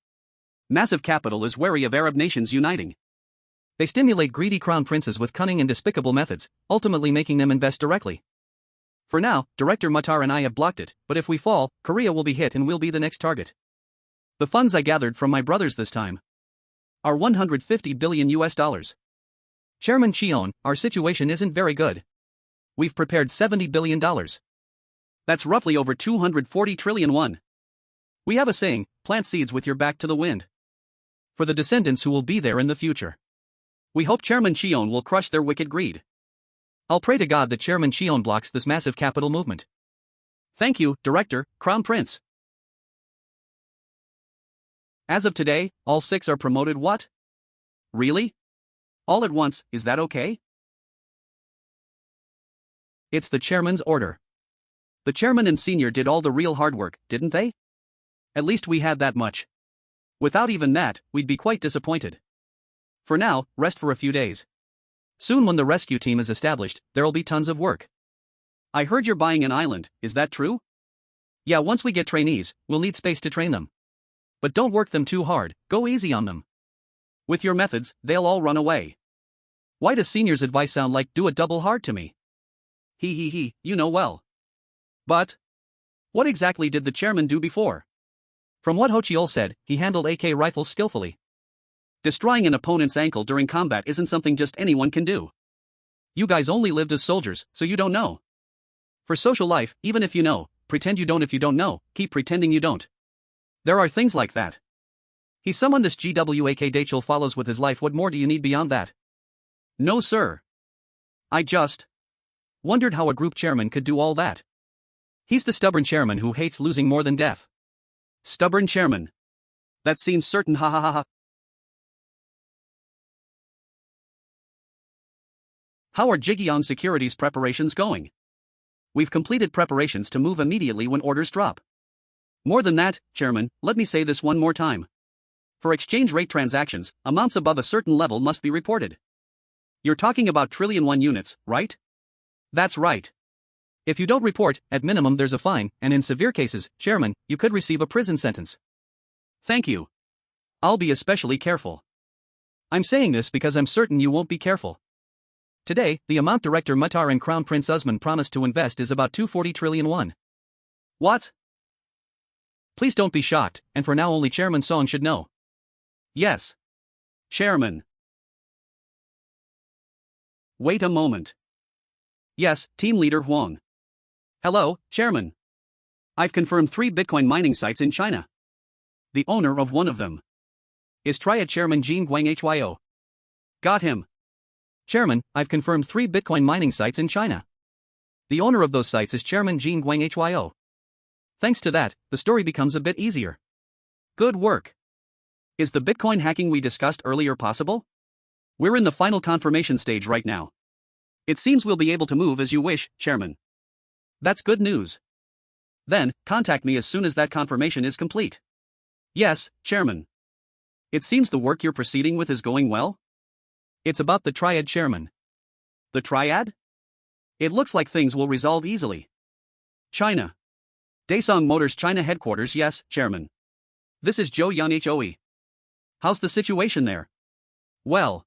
Massive capital is wary of Arab nations uniting. They stimulate greedy crown princes with cunning and despicable methods, ultimately making them invest directly. For now, Director Muhtar and I have blocked it, but if we fall, Korea will be hit and we'll be the next target. The funds I gathered from my brothers this time are $150 billion. Chairman Cheon, our situation isn't very good. We've prepared $70 billion. That's roughly over 240 trillion won. We have a saying, plant seeds with your back to the wind. For the descendants who will be there in the future. We hope Chairman Cheon will crush their wicked greed. I'll pray to God that Chairman Cheon blocks this massive capital movement. Thank you, Director, Crown Prince. As of today, all 6 are promoted. What? Really? All at once, is that okay? It's the chairman's order. The chairman and senior did all the real hard work, didn't they? At least we had that much. Without even that, we'd be quite disappointed. For now, rest for a few days. Soon when the rescue team is established, there'll be tons of work. I heard you're buying an island, is that true? Yeah, once we get trainees, we'll need space to train them. But don't work them too hard, go easy on them. With your methods, they'll all run away. Why does senior's advice sound like do it double hard to me? He, you know well. But what exactly did the chairman do before? From what Ho Cheol said, he handled AK rifles skillfully. Destroying an opponent's ankle during combat isn't something just anyone can do. You guys only lived as soldiers, so you don't know. For social life, even if you know, pretend you don't. If you don't know, keep pretending you don't. There are things like that. He's someone this GWAK Dachel follows with his life. What more do you need beyond that? No sir. I just wondered how a group chairman could do all that. He's the stubborn chairman who hates losing more than death. Stubborn chairman. That seems certain, ha ha ha ha. How are Ji Gyoung Securities preparations going? We've completed preparations to move immediately when orders drop. More than that, Chairman, let me say this one more time. For exchange rate transactions, amounts above a certain level must be reported. You're talking about trillion won units, right? That's right. If you don't report, at minimum there's a fine, and in severe cases, Chairman, you could receive a prison sentence. Thank you. I'll be especially careful. I'm saying this because I'm certain you won't be careful. Today, the amount Director Muhtar and Crown Prince Usman promised to invest is about 240 trillion won. What? Please don't be shocked, and for now only Chairman Song should know. Yes. Chairman. Wait a moment. Yes, Team Leader Huang. Hello, Chairman. I've confirmed 3 Bitcoin mining sites in China. The owner of one of them is Triad Chairman Ji Gyoung Hyo. Got him. Chairman, I've confirmed 3 Bitcoin mining sites in China. The owner of those sites is Chairman Ji Gyoung Hyo. Thanks to that, the story becomes a bit easier. Good work. Is the Bitcoin hacking we discussed earlier possible? We're in the final confirmation stage right now. It seems we'll be able to move as you wish, Chairman. That's good news. Then, contact me as soon as that confirmation is complete. Yes, Chairman. It seems the work you're proceeding with is going well. It's about the Triad Chairman. The Triad? It looks like things will resolve easily. China. Daesung Motors China headquarters. Yes, Chairman. This is Zhou Yan Hoe. How's the situation there? Well,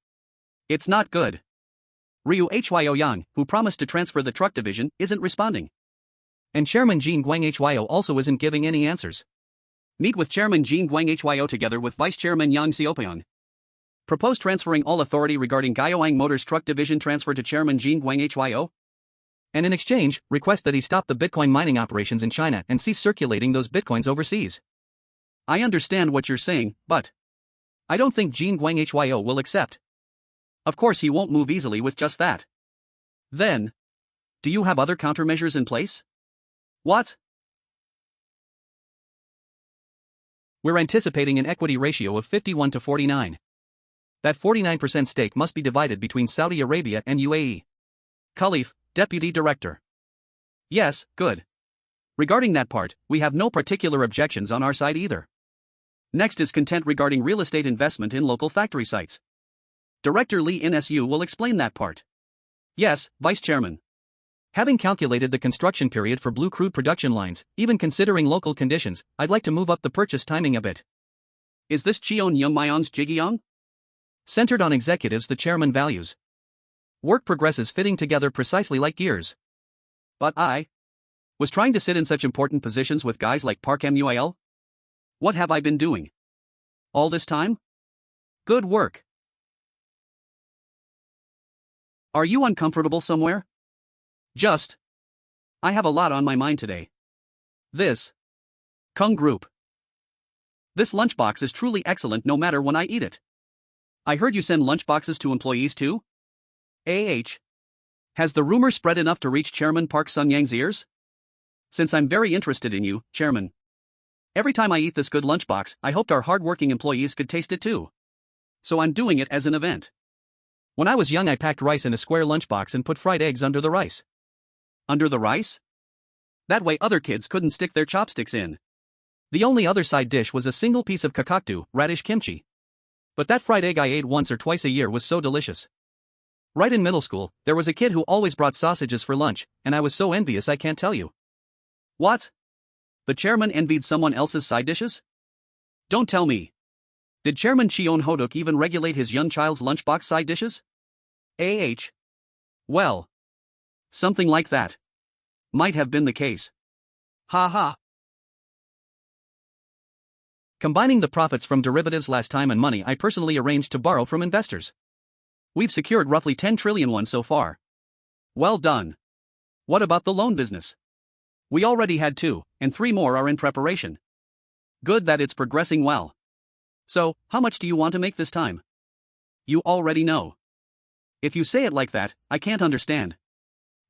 it's not good. Ryu Hyo Yang, who promised to transfer the truck division, isn't responding. And Chairman Ji Gyoung Hyo also isn't giving any answers. Meet with Chairman Ji Gyoung Hyo together with Vice Chairman Yang Seopyeong. Propose transferring all authority regarding Gyoang Motors truck division transfer to Chairman Ji Gyoung Hyo. And in exchange, request that he stop the Bitcoin mining operations in China and cease circulating those Bitcoins overseas. I understand what you're saying, but I don't think Ji Gyoung Hyo will accept. Of course he won't move easily with just that. Then, do you have other countermeasures in place? What? We're anticipating an equity ratio of 51 to 49. That 49% stake must be divided between Saudi Arabia and UAE. Khalif, Deputy Director. Yes, good. Regarding that part, we have no particular objections on our side either. Next is content regarding real estate investment in local factory sites. Director Lee NSU will explain that part. Yes, Vice Chairman. Having calculated the construction period for blue crude production lines, even considering local conditions, I'd like to move up the purchase timing a bit. Is this Cheon Joong Myung's Ji Gyoung? Centered on executives the chairman values. Work progresses fitting together precisely like gears. But I was trying to sit in such important positions with guys like Park Mual? What have I been doing? All this time? Good work. Are you uncomfortable somewhere? Just. I have a lot on my mind today. This Kung Group. This lunchbox is truly excellent no matter when I eat it. I heard you send lunchboxes to employees too? Has the rumor spread enough to reach Chairman Park Sun-yang's ears? Since I'm very interested in you, Chairman. Every time I eat this good lunchbox, I hoped our hard-working employees could taste it too. So I'm doing it as an event. When I was young I packed rice in a square lunchbox and put fried eggs under the rice. Under the rice? That way other kids couldn't stick their chopsticks in. The only other side dish was a single piece of kakakdu, radish kimchi. But that fried egg I ate once or twice a year was so delicious. Right in middle school, there was a kid who always brought sausages for lunch, and I was so envious I can't tell you. What? The chairman envied someone else's side dishes? Don't tell me. Did Chairman Cheon Joong Myung even regulate his young child's lunchbox side dishes? Well, something like that. Might have been the case. Ha ha. Combining the profits from derivatives last time and money I personally arranged to borrow from investors. We've secured roughly 10 trillion won so far. Well done. What about the loan business? We already had 2, and 3 more are in preparation. Good that it's progressing well. So, how much do you want to make this time? You already know. If you say it like that, I can't understand.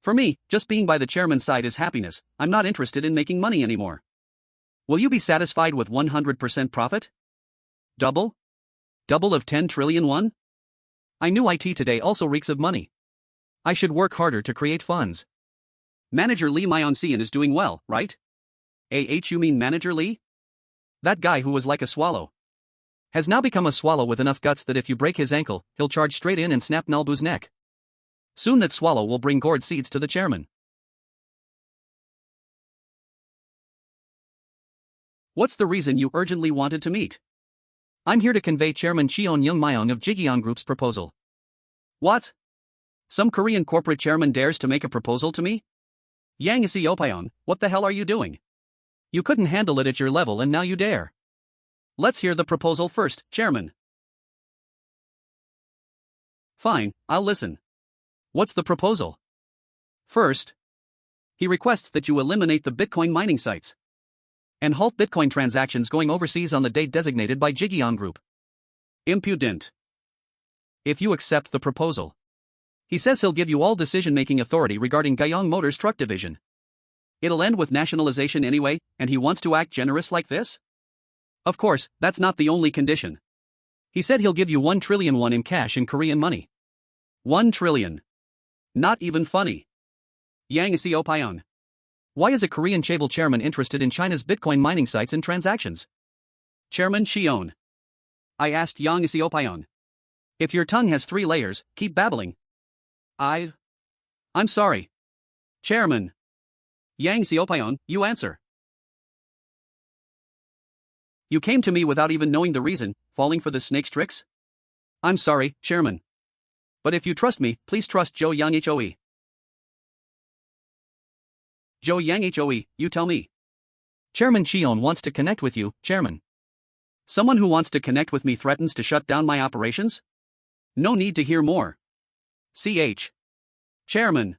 For me, just being by the chairman's side is happiness. I'm not interested in making money anymore. Will you be satisfied with 100% profit? Double? Double of 10 trillion won? I knew IT today also reeks of money. I should work harder to create funds. Manager Lee Myong-seon is doing well, right? You mean Manager Lee? That guy who was like a swallow. Has now become a swallow with enough guts that if you break his ankle, he'll charge straight in and snap Nalbu's neck. Soon that swallow will bring gourd seeds to the chairman. What's the reason you urgently wanted to meet? I'm here to convey Chairman Cheon Joong Myung of Ji Gyoung Group's proposal. What? Some Korean corporate chairman dares to make a proposal to me? Yang Seopyeon, what the hell are you doing? You couldn't handle it at your level and now you dare. Let's hear the proposal first, Chairman. Fine, I'll listen. What's the proposal? First, he requests that you eliminate the Bitcoin mining sites and halt Bitcoin transactions going overseas on the date designated by Ji Gyoung Group. Impudent. If you accept the proposal, he says he'll give you all decision-making authority regarding Gyeong Motors truck division. It'll end with nationalization anyway, and he wants to act generous like this? Of course, that's not the only condition. He said he'll give you 1 trillion won in cash in Korean money. 1 trillion. Not even funny. Yang Seopyeon. Why is a Korean chaebol chairman interested in China's Bitcoin mining sites and transactions? Chairman Cheon. I asked Yang Seopyeon. If your tongue has 3 layers, keep babbling. I'm sorry. Chairman. Yang Seopyeon, you answer. You came to me without even knowing the reason, falling for the snake's tricks? I'm sorry, Chairman. But if you trust me, please trust Joe Yang Hoe. Joe Yang Hoe, you tell me. Chairman Cheon wants to connect with you, Chairman. Someone who wants to connect with me threatens to shut down my operations? No need to hear more. Chairman.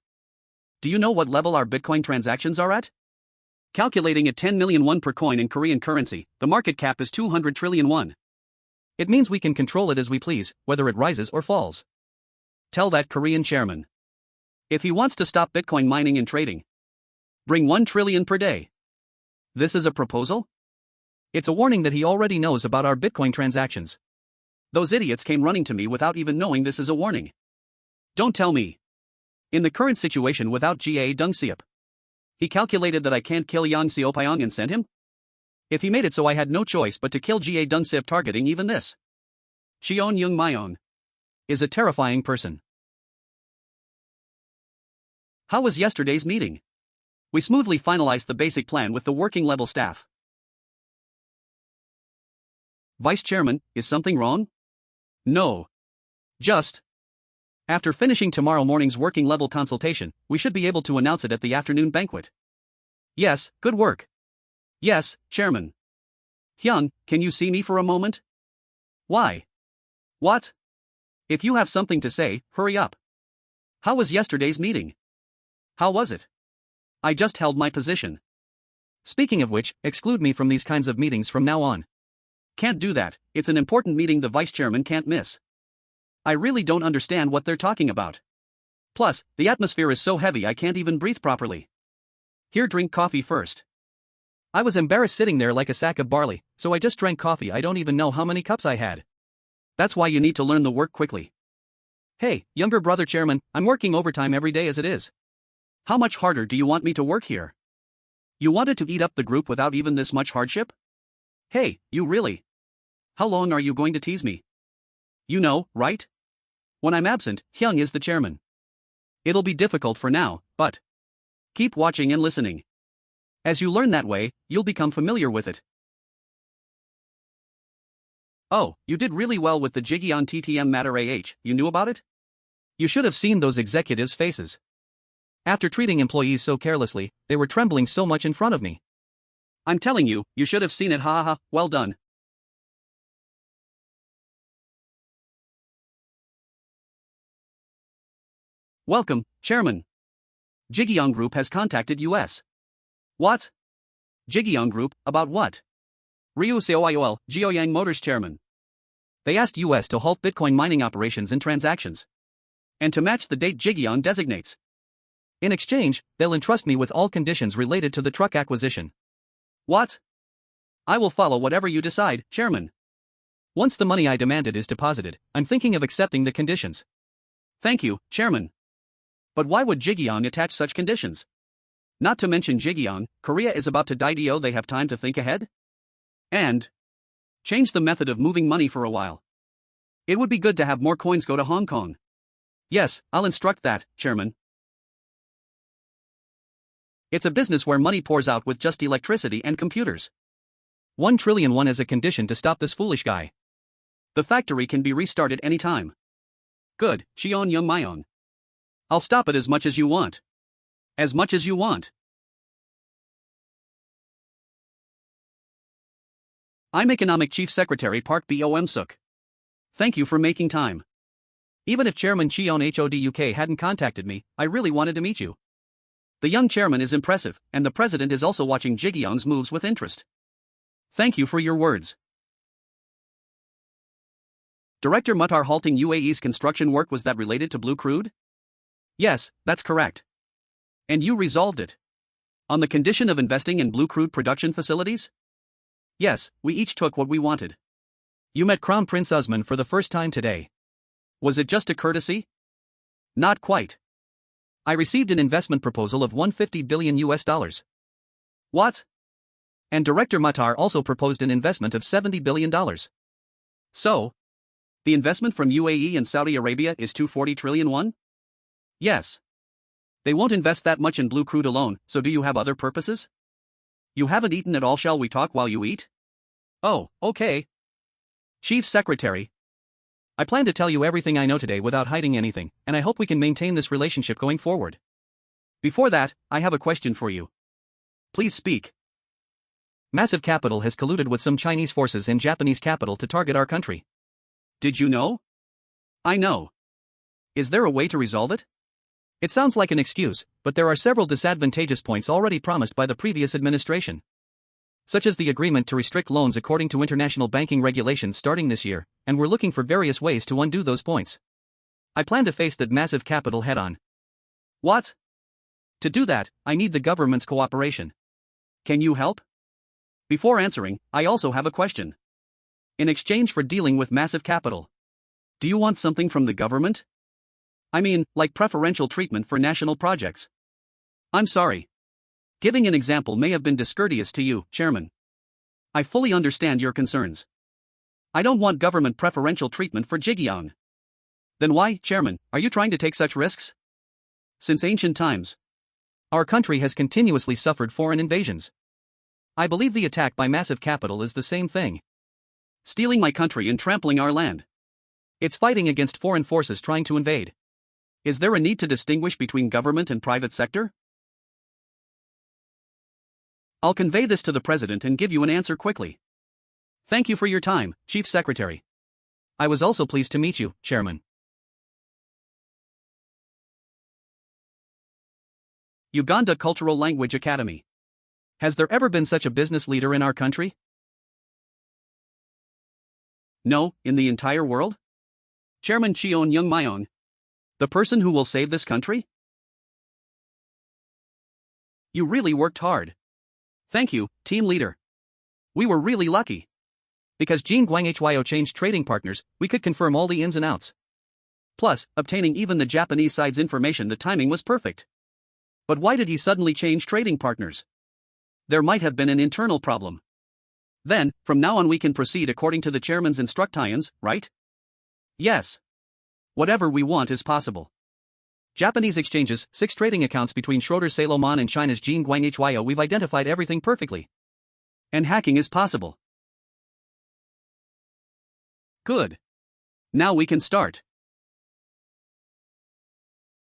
Do you know what level our Bitcoin transactions are at? Calculating at 10 million won per coin in Korean currency, the market cap is 200 trillion won. It means we can control it as we please, whether it rises or falls. Tell that Korean chairman. If he wants to stop Bitcoin mining and trading, bring 1 trillion per day. This is a proposal? It's a warning that he already knows about our Bitcoin transactions. Those idiots came running to me without even knowing this is a warning. Don't tell me. In the current situation without Ji Gyoung Group, he calculated that I can't kill Yang Seopyeon and send him? If he made it so I had no choice but to kill Ji Gyoung Group targeting even this. Cheon Joong Myung is a terrifying person. How was yesterday's meeting? We smoothly finalized the basic plan with the working level staff. Vice Chairman, is something wrong? No. Just. After finishing tomorrow morning's working level consultation, we should be able to announce it at the afternoon banquet. Yes, good work. Yes, Chairman. Hyun, can you see me for a moment? Why? What? If you have something to say, hurry up. How was yesterday's meeting? How was it? I just held my position. Speaking of which, exclude me from these kinds of meetings from now on. Can't do that, it's an important meeting the vice chairman can't miss. I really don't understand what they're talking about. Plus, the atmosphere is so heavy I can't even breathe properly. Here, drink coffee first. I was embarrassed sitting there like a sack of barley, so I just drank coffee. I don't even know how many cups I had. That's why you need to learn the work quickly. Hey, younger brother chairman, I'm working overtime every day as it is. How much harder do you want me to work here? You wanted to eat up the group without even this much hardship? Hey, you really? How long are you going to tease me? You know, right? When I'm absent, Hyung is the chairman. It'll be difficult for now, but keep watching and listening. As you learn that way, you'll become familiar with it. Oh, you did really well with the Jigyeon TTM matter you knew about it? You should have seen those executives' faces. After treating employees so carelessly, they were trembling so much in front of me. I'm telling you, you should have seen it, ha ha ha, well done. Welcome, Chairman. Ji Gyoung Group has contacted US. What? Ji Gyoung Group, about what? Ryu Seoyol, Geoyang Motors Chairman. They asked US to halt Bitcoin mining operations and transactions. And to match the date Ji Gyoung designates. In exchange, they'll entrust me with all conditions related to the truck acquisition. What? I will follow whatever you decide, Chairman. Once the money I demanded is deposited, I'm thinking of accepting the conditions. Thank you, Chairman. But why would Ji Gyoung attach such conditions? Not to mention Ji Gyoung, Korea is about to die. Do they have time to think ahead? And change the method of moving money for a while. It would be good to have more coins go to Hong Kong. Yes, I'll instruct that, Chairman. It's a business where money pours out with just electricity and computers. 1 trillion won as a condition to stop this foolish guy. The factory can be restarted anytime. Good, Cheon Joong Myung. I'll stop it as much as you want. As much as you want. I'm Economic Chief Secretary Park Bom Suk. Thank you for making time. Even if Chairman Cheon Hoduk hadn't contacted me, I really wanted to meet you. The young chairman is impressive, and the president is also watching Ji Gyoung's moves with interest. Thank you for your words. Director Muhtar halting UAE's construction work, was that related to blue crude? Yes, that's correct. And you resolved it? On the condition of investing in blue crude production facilities? Yes, we each took what we wanted. You met Crown Prince Usman for the first time today. Was it just a courtesy? Not quite. I received an investment proposal of $150 billion. What? And Director Muhtar also proposed an investment of $70 billion. So, the investment from UAE and Saudi Arabia is 240 trillion won? Yes. They won't invest that much in blue crude alone, so do you have other purposes? You haven't eaten at all. Shall we talk while you eat? Oh, okay. Chief Secretary. I plan to tell you everything I know today without hiding anything, and I hope we can maintain this relationship going forward. Before that, I have a question for you. Please speak. Massive Capital has colluded with some Chinese forces in Japanese capital to target our country. Did you know? I know. Is there a way to resolve it? It sounds like an excuse, but there are several disadvantageous points already promised by the previous administration. Such as the agreement to restrict loans according to international banking regulations starting this year, and we're looking for various ways to undo those points. I plan to face that Massive Capital head-on. What? To do that, I need the government's cooperation. Can you help? Before answering, I also have a question. In exchange for dealing with Massive Capital, do you want something from the government? I mean, like preferential treatment for national projects. I'm sorry. Giving an example may have been discourteous to you, Chairman. I fully understand your concerns. I don't want government preferential treatment for Ji Gyoung. Then why, Chairman, are you trying to take such risks? Since ancient times, our country has continuously suffered foreign invasions. I believe the attack by Massive Capital is the same thing. Stealing my country and trampling our land. It's fighting against foreign forces trying to invade. Is there a need to distinguish between government and private sector? I'll convey this to the President and give you an answer quickly. Thank you for your time, Chief Secretary. I was also pleased to meet you, Chairman. Uganda Cultural Language Academy. Has there ever been such a business leader in our country? No, in the entire world? Chairman Cheon Joong Myung. The person who will save this country? You really worked hard. Thank you, team leader. We were really lucky. Because Ji Gyoung Hyo changed trading partners, we could confirm all the ins and outs. Plus, obtaining even the Japanese side's information, the timing was perfect. But why did he suddenly change trading partners? There might have been an internal problem. Then, from now on we can proceed according to the chairman's instructions, right? Yes. Whatever we want is possible. Japanese exchanges, 6 trading accounts between Schroeder's Salomon and China's Ji Gyoung Hyo. We've identified everything perfectly. And hacking is possible. Good. Now we can start.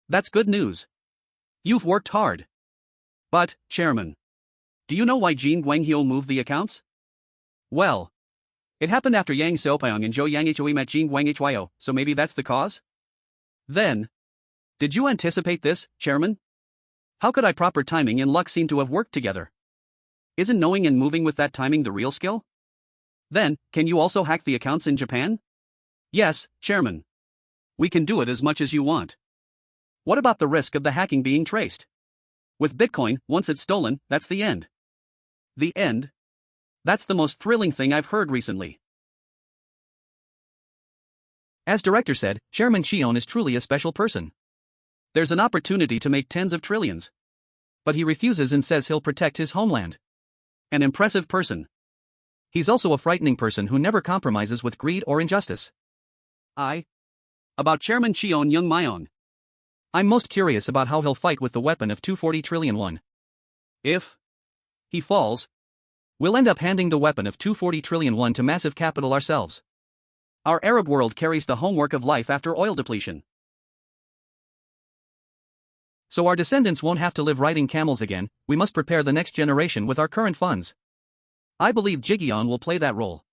That's good news. You've worked hard. But, Chairman, do you know why Ji Gyoung Hyo moved the accounts? Well, it happened after Yang Seopyeong and Jo Yang Hoe met Ji Gyoung Hyo, so maybe that's the cause? Then, did you anticipate this, Chairman? How could I? Proper timing and luck seem to have worked together. Isn't knowing and moving with that timing the real skill? Then, can you also hack the accounts in Japan? Yes, Chairman. We can do it as much as you want. What about the risk of the hacking being traced? With Bitcoin, once it's stolen, that's the end. The end? That's the most thrilling thing I've heard recently. As director said, Chairman Cheon is truly a special person. There's an opportunity to make tens of trillions. But he refuses and says he'll protect his homeland. An impressive person. He's also a frightening person who never compromises with greed or injustice. About Chairman Cheon Joong Myung. I'm most curious about how he'll fight with the weapon of 240 trillion won. If he falls, we'll end up handing the weapon of 240 trillion won to massive capital ourselves. Our Arab world carries the homework of life after oil depletion. So our descendants won't have to live riding camels again. We must prepare the next generation with our current funds. I believe Ji Gyoung will play that role.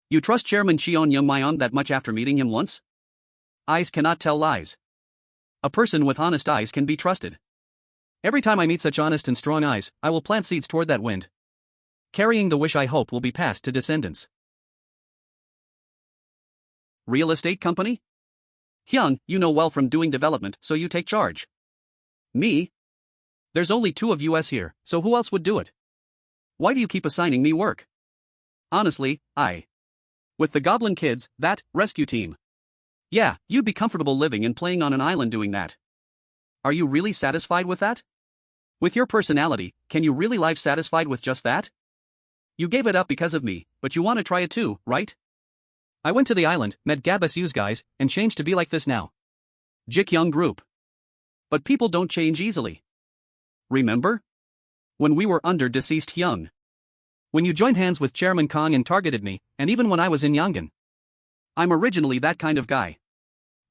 You trust Chairman Cheon Joong Myung that much after meeting him once? Eyes cannot tell lies. A person with honest eyes can be trusted. Every time I meet such honest and strong eyes, I will plant seeds toward that wind. Carrying the wish I hope will be passed to descendants. Real estate company? Hyung, you know well from doing development, so you take charge. Me? There's only 2 of us here, so who else would do it? Why do you keep assigning me work? Honestly, with the Goblin Kids, that rescue team. Yeah, you'd be comfortable living and playing on an island doing that. Are you really satisfied with that? With your personality, can you really live satisfied with just that? You gave it up because of me, but you want to try it too, right? I went to the island, met Gabasu's guys, and changed to be like this now. Ji Gyoung Group. But people don't change easily. Remember? When we were under deceased Hyung. When you joined hands with Chairman Kong and targeted me, and even when I was in Yangon. I'm originally that kind of guy.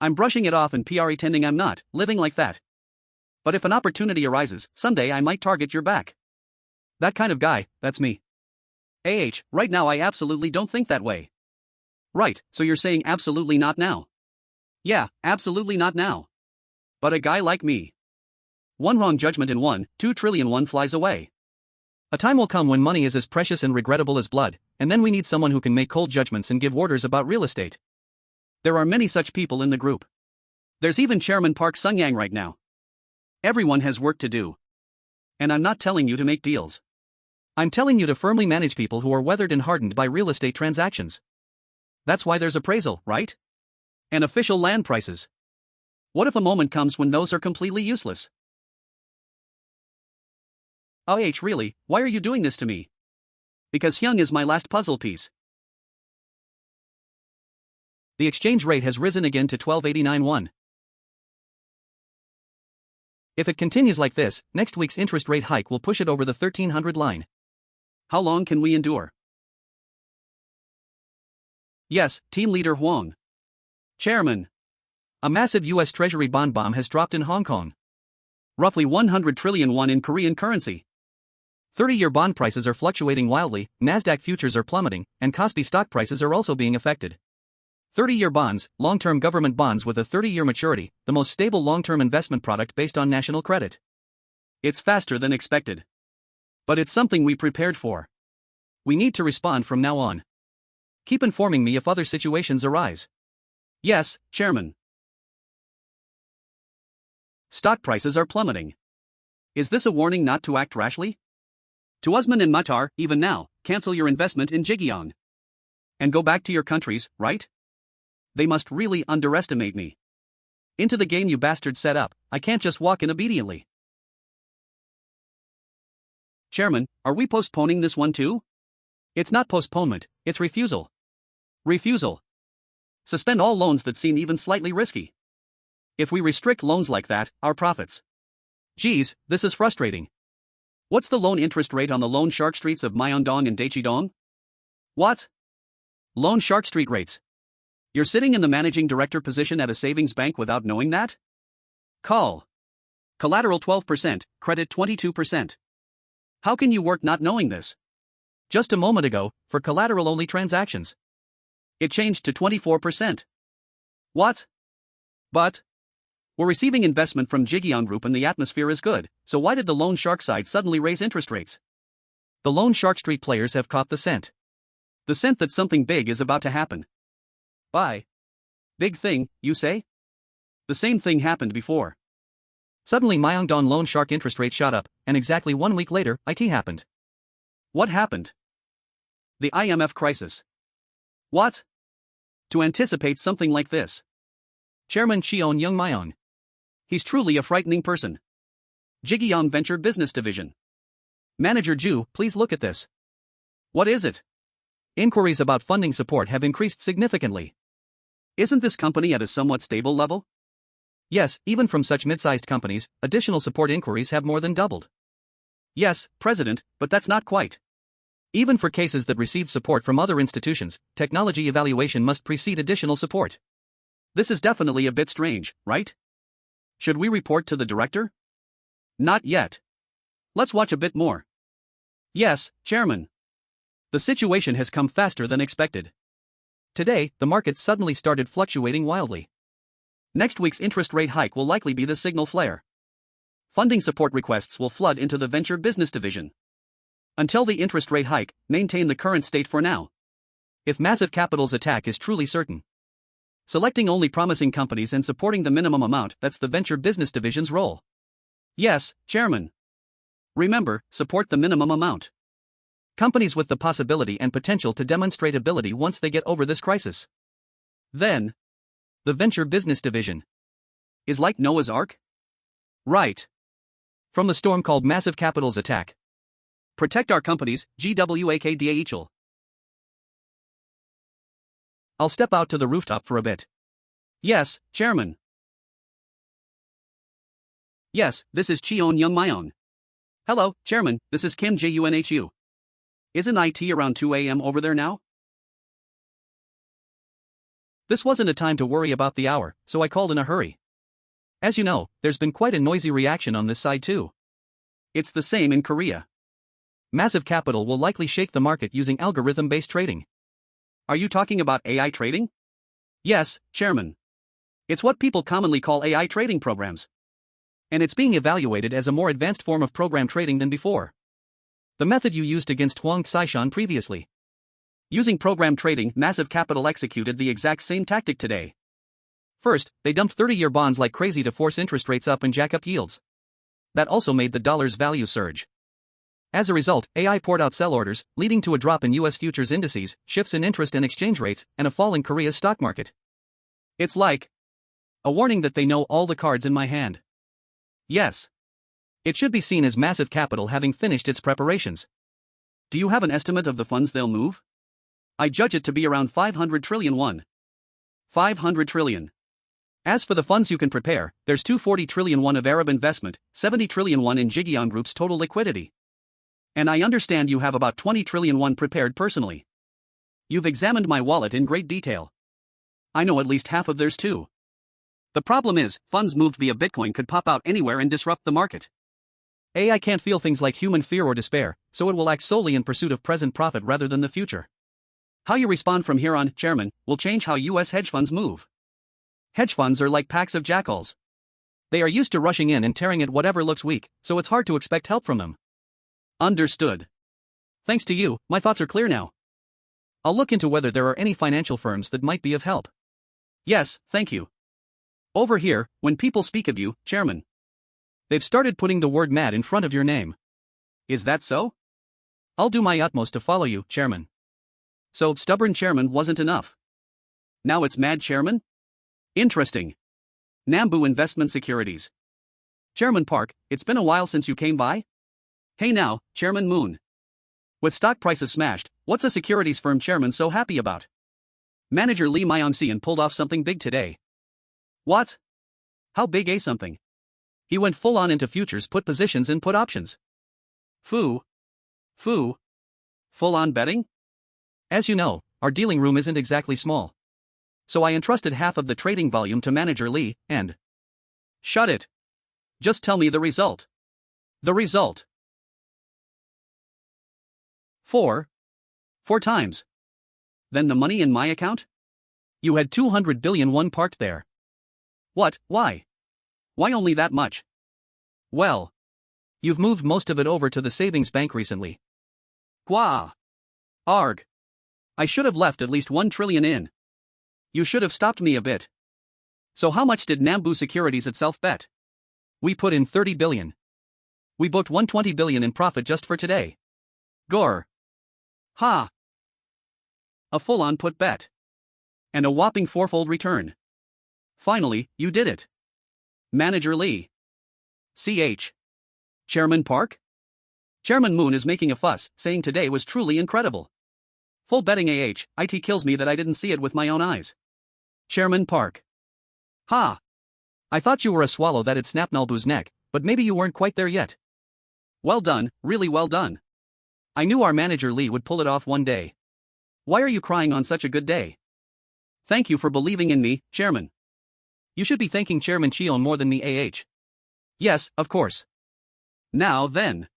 I'm brushing it off and pretending I'm not living like that. But if an opportunity arises, someday I might target your back. That kind of guy, that's me. Right now I absolutely don't think that way. Right, so you're saying absolutely not now? Yeah, absolutely not now. But a guy like me. One wrong judgment in 2 trillion won flies away. A time will come when money is as precious and regrettable as blood, and then we need someone who can make cold judgments and give orders about real estate. There are many such people in the group. There's even Chairman Park Sung-yang right now. Everyone has work to do. And I'm not telling you to make deals. I'm telling you to firmly manage people who are weathered and hardened by real estate transactions. That's why there's appraisal, right? And official land prices. What if a moment comes when those are completely useless? Really, why are you doing this to me? Because Hyung is my last puzzle piece. The exchange rate has risen again to 1289 won. If it continues like this, next week's interest rate hike will push it over the 1300 line. How long can we endure? Yes, Team Leader Huang. Chairman. A massive US Treasury bond bomb has dropped in Hong Kong. Roughly 100 trillion won in Korean currency. 30-year bond prices are fluctuating wildly, Nasdaq futures are plummeting, and Kospi stock prices are also being affected. 30-year bonds, long-term government bonds with a 30-year maturity, the most stable long-term investment product based on national credit. It's faster than expected. But it's something we prepared for. We need to respond from now on. Keep informing me if other situations arise. Yes, Chairman. Stock prices are plummeting. Is this a warning not to act rashly? To Usman and Matar, even now, cancel your investment in Ji Gyoung. And go back to your countries, right? They must really underestimate me. Into the game you bastards set up, I can't just walk in obediently. Chairman, are we postponing this one too? It's not postponement, it's refusal. Refusal. Suspend all loans that seem even slightly risky. If we restrict loans like that, our profits. Geez, this is frustrating. What's the loan interest rate on the loan shark streets of Myeongdong and Daechidong? What? Loan shark street rates. You're sitting in the managing director position at a savings bank without knowing that? Call. Collateral 12%, credit 22%. How can you work not knowing this? Just a moment ago, for collateral-only transactions, it changed to 24%. What? But we're receiving investment from Ji Gyoung Group and the atmosphere is good, so why did the loan shark side suddenly raise interest rates? The loan shark street players have caught the scent. The scent that something big is about to happen. Why? Big thing, you say? The same thing happened before. Suddenly Myeongdong loan shark interest rate shot up, and exactly 1 week later, IT happened. What happened? The IMF crisis. What? To anticipate something like this. Chairman Cheon Joong Myung. He's truly a frightening person. Ji Gyoung Venture Business Division. Manager Ju, please look at this. What is it? Inquiries about funding support have increased significantly. Isn't this company at a somewhat stable level? Yes, even from such mid-sized companies, additional support inquiries have more than doubled. Yes, President, but that's not quite. Even for cases that receive support from other institutions, technology evaluation must precede additional support. This is definitely a bit strange, right? Should we report to the director? Not yet. Let's watch a bit more. Yes, Chairman. The situation has come faster than expected. Today, the market suddenly started fluctuating wildly. Next week's interest rate hike will likely be the signal flare. Funding support requests will flood into the venture business division. Until the interest rate hike, maintain the current state for now. If massive capital's attack is truly certain, selecting only promising companies and supporting the minimum amount, that's the venture business division's role. Yes, Chairman. Remember, support the minimum amount. Companies with the possibility and potential to demonstrate ability once they get over this crisis. Then, the venture business division is like Noah's Ark? Right. From the storm called massive capital's attack. Protect our companies, GWAKDAHL. I'll step out to the rooftop for a bit. Yes, Chairman. Yes, this is Cheon Joong Myung. Hello, Chairman, this is Kim Junhu. Isn't IT around 2 a.m. over there now? This wasn't a time to worry about the hour, so I called in a hurry. As you know, there's been quite a noisy reaction on this side too. It's the same in Korea. Massive capital will likely shake the market using algorithm-based trading. Are you talking about AI trading? Yes, Chairman. It's what people commonly call AI trading programs. And it's being evaluated as a more advanced form of program trading than before. The method you used against Hwang Saishan previously. Using program trading, massive capital executed the exact same tactic today. First, they dumped 30-year bonds like crazy to force interest rates up and jack up yields. That also made the dollar's value surge. As a result, AI poured out sell orders, leading to a drop in US futures indices, shifts in interest and exchange rates, and a fall in Korea's stock market. It's like a warning that they know all the cards in my hand. Yes. It should be seen as massive capital having finished its preparations. Do you have an estimate of the funds they'll move? I judge it to be around 500 trillion won. 500 trillion. As for the funds you can prepare, there's 240 trillion won of Arab investment, 70 trillion won in Ji Gyoung Group's total liquidity. And I understand you have about 20 trillion won prepared personally. You've examined my wallet in great detail. I know at least half of theirs too. The problem is, funds moved via Bitcoin could pop out anywhere and disrupt the market. AI can't feel things like human fear or despair, so it will act solely in pursuit of present profit rather than the future. How you respond from here on, Chairman, will change how US hedge funds move. Hedge funds are like packs of jackals. They are used to rushing in and tearing at whatever looks weak, so it's hard to expect help from them. Understood. Thanks to you, my thoughts are clear now. I'll look into whether there are any financial firms that might be of help. Yes, thank you. Over here, when people speak of you, Chairman, they've started putting the word mad in front of your name. Is that so? I'll do my utmost to follow you, Chairman. So, stubborn Chairman wasn't enough. Now it's mad Chairman? Interesting. Nambu Investment Securities. Chairman Park, it's been a while since you came by? Hey now, Chairman Moon. With stock prices smashed, what's a securities firm chairman so happy about? Manager Lee Myung-seon pulled off something big today. What? How big a something? He went full on into futures put positions and put options. Foo. Foo. Full on betting? As you know, our dealing room isn't exactly small. So I entrusted half of the trading volume to Manager Lee, and... Shut it. Just tell me the result. The result. 4 times. Then the money in my account? You had 200 billion won parked there. What, why? Why only that much? Well, you've moved most of it over to the savings bank recently. Gwa. Arg. I should have left at least 1 trillion in. You should have stopped me a bit. So how much did Nambu Securities itself bet? We put in 30 billion. We booked 120 billion in profit just for today. Gore. Ha. A full-on put bet. And a whopping 4-fold return. Finally, you did it. Manager Lee. CH. Chairman Park? Chairman Moon is making a fuss, saying today was truly incredible. Full betting it kills me that I didn't see it with my own eyes. Chairman Park. Ha. I thought you were a swallow that had snapped Nalbu's neck, but maybe you weren't quite there yet. Well done, really well done. I knew our manager Lee would pull it off one day. Why are you crying on such a good day? Thank you for believing in me, Chairman. You should be thanking Chairman Cheon more than me. Yes, of course. Now then.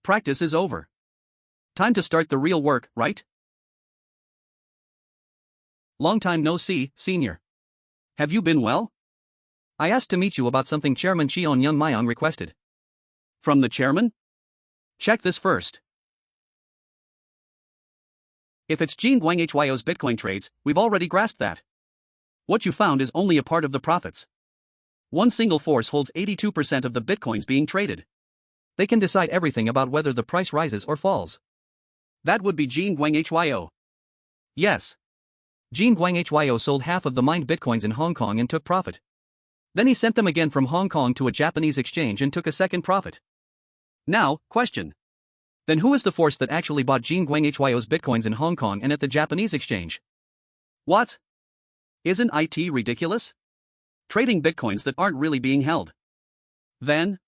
Practice is over. Time to start the real work, right? Long time no see, senior. Have you been well? I asked to meet you about something Chairman Cheon Joong Myung requested. From the chairman? Check this first. If it's Ji Gyoung Hyo's Bitcoin trades, we've already grasped that. What you found is only a part of the profits. One single force holds 82% of the Bitcoins being traded. They can decide everything about whether the price rises or falls. That would be Ji Gyoung Hyo. Yes. Ji Gyoung Hyo sold half of the mined Bitcoins in Hong Kong and took profit. Then he sent them again from Hong Kong to a Japanese exchange and took a second profit. Now, question. Then who is the force that actually bought Ji Gyoung Hyo's Bitcoins in Hong Kong and at the Japanese exchange? What? Isn't it ridiculous? Trading Bitcoins that aren't really being held. Then?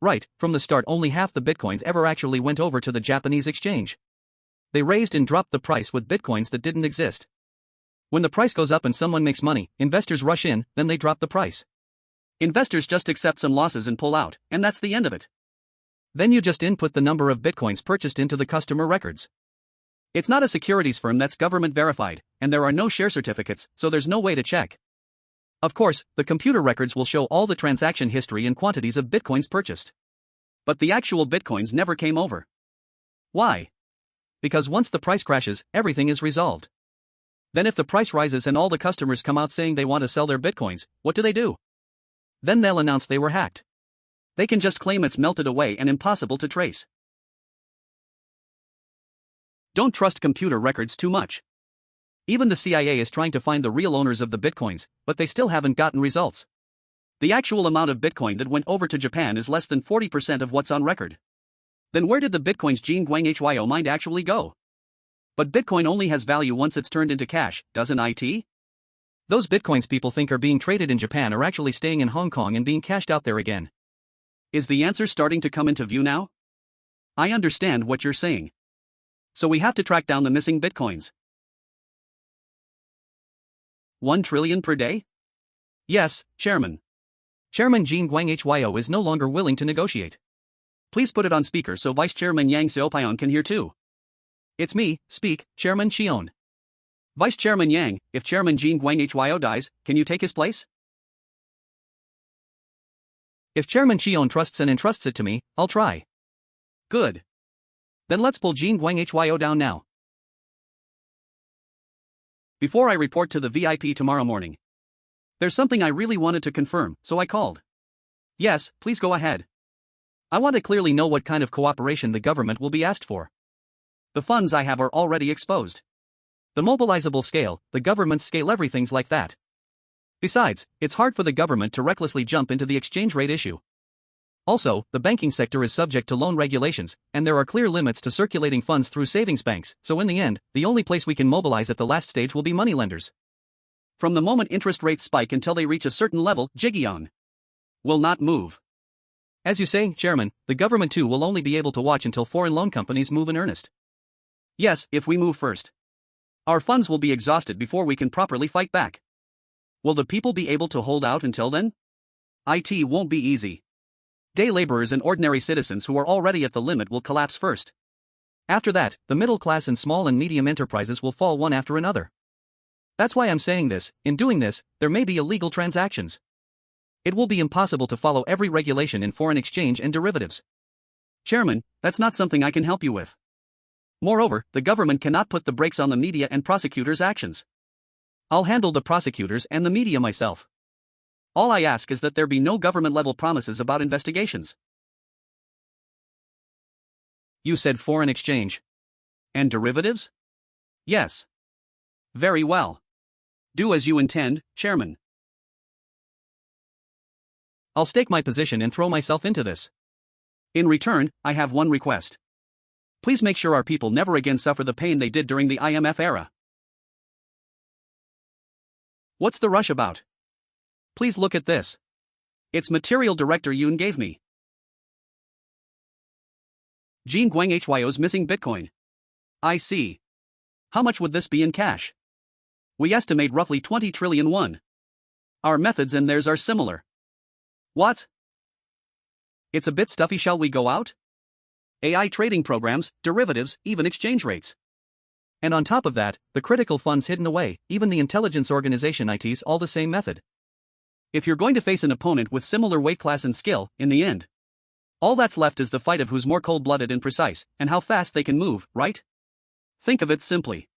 Right, from the start only half the Bitcoins ever actually went over to the Japanese exchange. They raised and dropped the price with Bitcoins that didn't exist. When the price goes up and someone makes money, investors rush in, then they drop the price. Investors just accept some losses and pull out, and that's the end of it. Then you just input the number of Bitcoins purchased into the customer records. It's not a securities firm that's government verified, and there are no share certificates, so there's no way to check. Of course, the computer records will show all the transaction history and quantities of Bitcoins purchased. But the actual Bitcoins never came over. Why? Because once the price crashes, everything is resolved. Then if the price rises and all the customers come out saying they want to sell their Bitcoins, what do? Then they'll announce they were hacked. They can just claim it's melted away and impossible to trace. Don't trust computer records too much. Even the CIA is trying to find the real owners of the Bitcoins, but they still haven't gotten results. The actual amount of Bitcoin that went over to Japan is less than 40% of what's on record. Then where did the Bitcoins Ji Gyoung Hyo mined actually go? But Bitcoin only has value once it's turned into cash, doesn't it? Those Bitcoins people think are being traded in Japan are actually staying in Hong Kong and being cashed out there again. Is the answer starting to come into view now? I understand what you're saying. So we have to track down the missing Bitcoins. 1 trillion per day? Yes, Chairman. Chairman Ji Gyoung Hyo is no longer willing to negotiate. Please put it on speaker so Vice Chairman Yang Seopyeon can hear too. It's me, speak, Chairman Cheon. Vice Chairman Yang, if Chairman Ji Gyoung Hyo dies, can you take his place? If Chairman Cheon trusts and entrusts it to me, I'll try. Good. Then let's pull Ji Gyoung Hyo down now. Before I report to the VIP tomorrow morning. There's something I really wanted to confirm, so I called. Yes, please go ahead. I want to clearly know what kind of cooperation the government will be asked for. The funds I have are already exposed. The mobilizable scale, the government's scale, everything's like that. Besides, it's hard for the government to recklessly jump into the exchange rate issue. Also, the banking sector is subject to loan regulations, and there are clear limits to circulating funds through savings banks, so in the end, the only place we can mobilize at the last stage will be moneylenders. From the moment interest rates spike until they reach a certain level, Ji Gyoung will not move. As you say, Chairman, the government too will only be able to watch until foreign loan companies move in earnest. Yes, if we move first. Our funds will be exhausted before we can properly fight back. Will the people be able to hold out until then? It won't be easy. Day laborers and ordinary citizens who are already at the limit will collapse first. After that, the middle class and small and medium enterprises will fall one after another. That's why I'm saying this. In doing this, there may be illegal transactions. It will be impossible to follow every regulation in foreign exchange and derivatives. Chairman, that's not something I can help you with. Moreover, the government cannot put the brakes on the media and prosecutors' actions. I'll handle the prosecutors and the media myself. All I ask is that there be no government-level promises about investigations. You said foreign exchange. And derivatives? Yes. Very well. Do as you intend, Chairman. I'll stake my position and throw myself into this. In return, I have one request. Please make sure our people never again suffer the pain they did during the IMF era. What's the rush about? Please look at this. It's material Director Yoon gave me. Ji Gyoung Hyo's missing Bitcoin. I see. How much would this be in cash? We estimate roughly 20 trillion won. Our methods and theirs are similar. What? It's a bit stuffy. Shall we go out? AI trading programs, derivatives, even exchange rates. And on top of that, the critical funds hidden away, even the intelligence organization IT's all the same method. If you're going to face an opponent with similar weight class and skill, in the end, all that's left is the fight of who's more cold-blooded and precise, and how fast they can move, right? Think of it simply.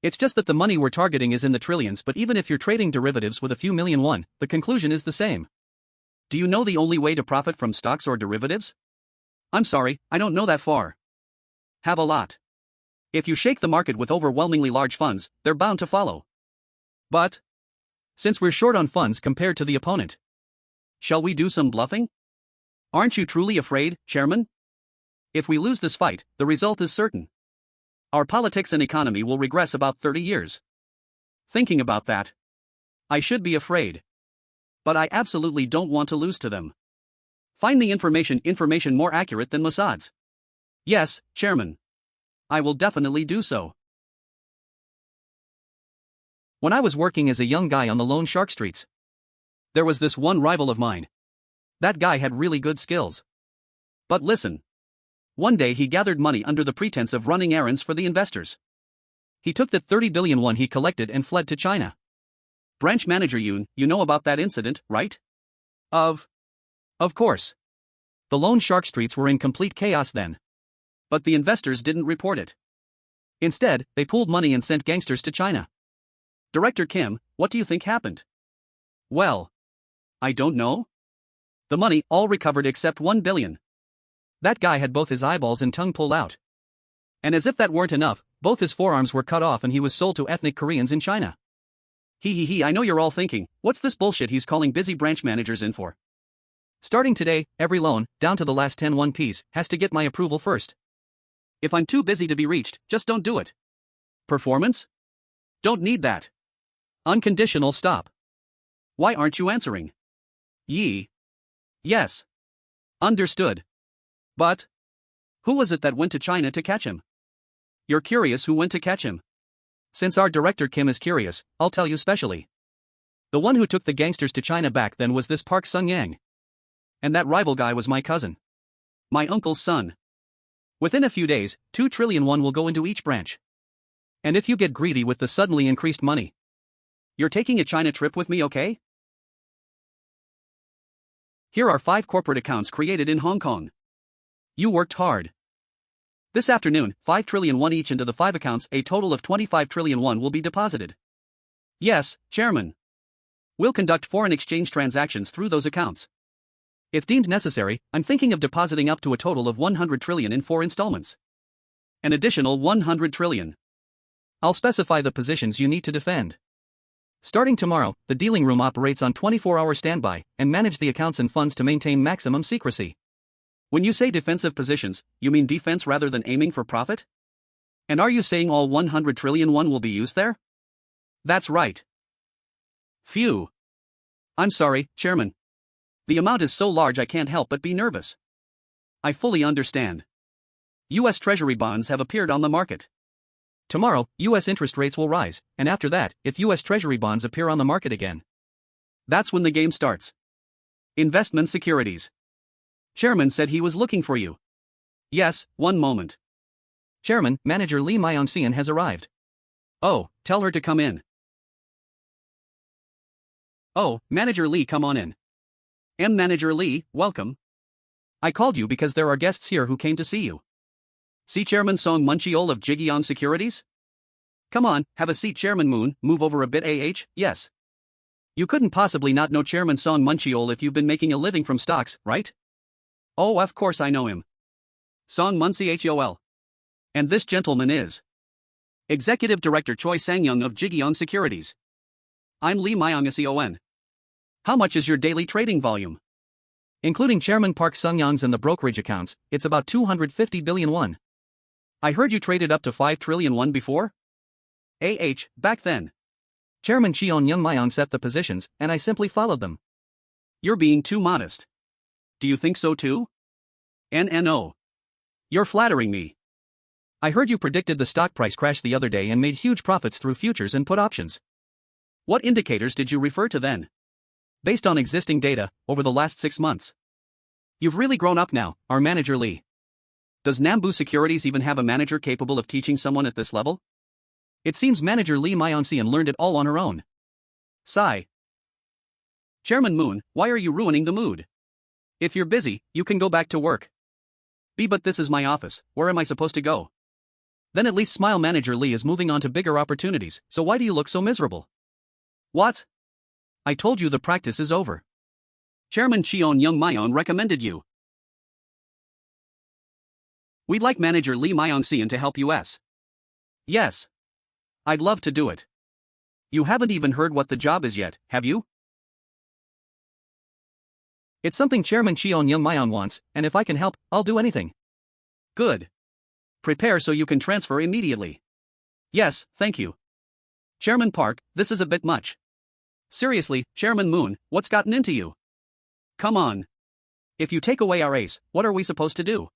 It's just that the money we're targeting is in the trillions, but even if you're trading derivatives with a few million won, the conclusion is the same. Do you know the only way to profit from stocks or derivatives? I'm sorry, I don't know that far. Have a lot. If you shake the market with overwhelmingly large funds, they're bound to follow. But since we're short on funds compared to the opponent, shall we do some bluffing? Aren't you truly afraid, Chairman? If we lose this fight, the result is certain. Our politics and economy will regress about 30 years. Thinking about that, I should be afraid. But I absolutely don't want to lose to them. Find me information more accurate than Mossad's. Yes, Chairman. I will definitely do so. When I was working as a young guy on the loan shark streets, there was this one rival of mine. That guy had really good skills. But listen. One day he gathered money under the pretense of running errands for the investors. He took that 30 billion won he collected and fled to China. Branch manager Yoon, you know about that incident, right? Of course. The loan shark streets were in complete chaos then. But the investors didn't report it. Instead, they pooled money and sent gangsters to China. Director Kim, what do you think happened? Well, I don't know. The money all recovered except 1 billion. That guy had both his eyeballs and tongue pulled out. And as if that weren't enough, both his forearms were cut off and he was sold to ethnic Koreans in China. I know you're all thinking, what's this bullshit he's calling busy branch managers in for? Starting today, every loan, down to the last 10 1Ps, has to get my approval first. If I'm too busy to be reached, just don't do it. Performance? Don't need that. Unconditional stop. Why aren't you answering? Yes. Understood. But who was it that went to China to catch him? You're curious who went to catch him? Since our director Kim is curious, I'll tell you specially. The one who took the gangsters to China back then was this Park Sung-yang. And that rival guy was my cousin. My uncle's son. Within a few days, 2 trillion won will go into each branch. And if you get greedy with the suddenly increased money, you're taking a China trip with me, okay? Here are 5 corporate accounts created in Hong Kong. You worked hard. This afternoon, 5 trillion won each into the 5 accounts, a total of 25 trillion won will be deposited. Yes, Chairman. We'll conduct foreign exchange transactions through those accounts. If deemed necessary, I'm thinking of depositing up to a total of 100 trillion in 4 installments. An additional 100 trillion. I'll specify the positions you need to defend. Starting tomorrow, the dealing room operates on 24-hour standby and manage the accounts and funds to maintain maximum secrecy. When you say defensive positions, you mean defense rather than aiming for profit? And are you saying all 100 trillion won will be used there? That's right. Phew. I'm sorry, Chairman. The amount is so large I can't help but be nervous. I fully understand. U.S. Treasury bonds have appeared on the market. Tomorrow, U.S. interest rates will rise, and after that, if U.S. Treasury bonds appear on the market again, that's when the game starts. Investment securities. Chairman said he was looking for you. Yes, one moment. Chairman, Manager Lee Myung-seon has arrived. Oh, tell her to come in. Oh, Manager Lee, come on in. Manager Lee, welcome. I called you because there are guests here who came to see you. See Chairman Seong Muncheol of Ji Gyoung Securities? Come on, have a seat. Chairman Moon, move over a bit. Yes. You couldn't possibly not know Chairman Seong Muncheol if you've been making a living from stocks, right? Oh, of course I know him. Seong Muncheol. And this gentleman is Executive Director Choi Sang-young of Ji Gyoung Securities. I'm Lee Myung-seon. How much is your daily trading volume? Including Chairman Park Sung-young's and the brokerage accounts, it's about 250 billion won. I heard you traded up to 5 trillion won before? Back then. Chairman Cheon Joong Myung set the positions, and I simply followed them. You're being too modest. Do you think so too? No. You're flattering me. I heard you predicted the stock price crash the other day and made huge profits through futures and put options. What indicators did you refer to then? Based on existing data, over the last 6 months. You've really grown up now, our Manager Lee. Does Nambu Securities even have a manager capable of teaching someone at this level? It seems Manager Lee Myung-seon learned it all on her own. Sigh. Chairman Moon, why are you ruining the mood? If you're busy, you can go back to work. But this is my office, where am I supposed to go? Then at least smile. Manager Lee is moving on to bigger opportunities, so why do you look so miserable? What? I told you the practice is over. Chairman Cheon Joong Myung recommended you. We'd like Manager Lee Myung-seon to help us. Yes. I'd love to do it. You haven't even heard what the job is yet, have you? It's something Chairman Cheon Joong Myung wants, and if I can help, I'll do anything. Good. Prepare so you can transfer immediately. Yes, thank you. Chairman Park, this is a bit much. Seriously, Chairman Moon, what's gotten into you? Come on. If you take away our ace, what are we supposed to do?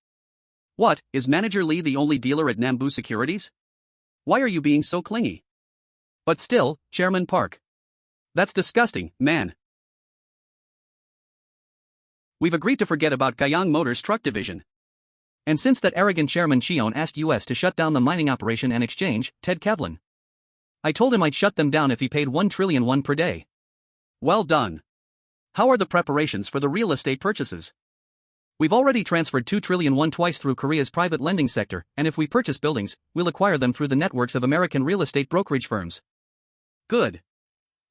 What, is Manager Lee the only dealer at Nambu Securities? Why are you being so clingy? But still, Chairman Park. That's disgusting, man. We've agreed to forget about Gayong Motors truck division. And since that arrogant Chairman Cheon asked US to shut down the mining operation and exchange, Ted Kevlin, I told him I'd shut them down if he paid 1 trillion won per day. Well done. How are the preparations for the real estate purchases? We've already transferred 2 trillion won twice through Korea's private lending sector, and if we purchase buildings, we'll acquire them through the networks of American real estate brokerage firms. Good.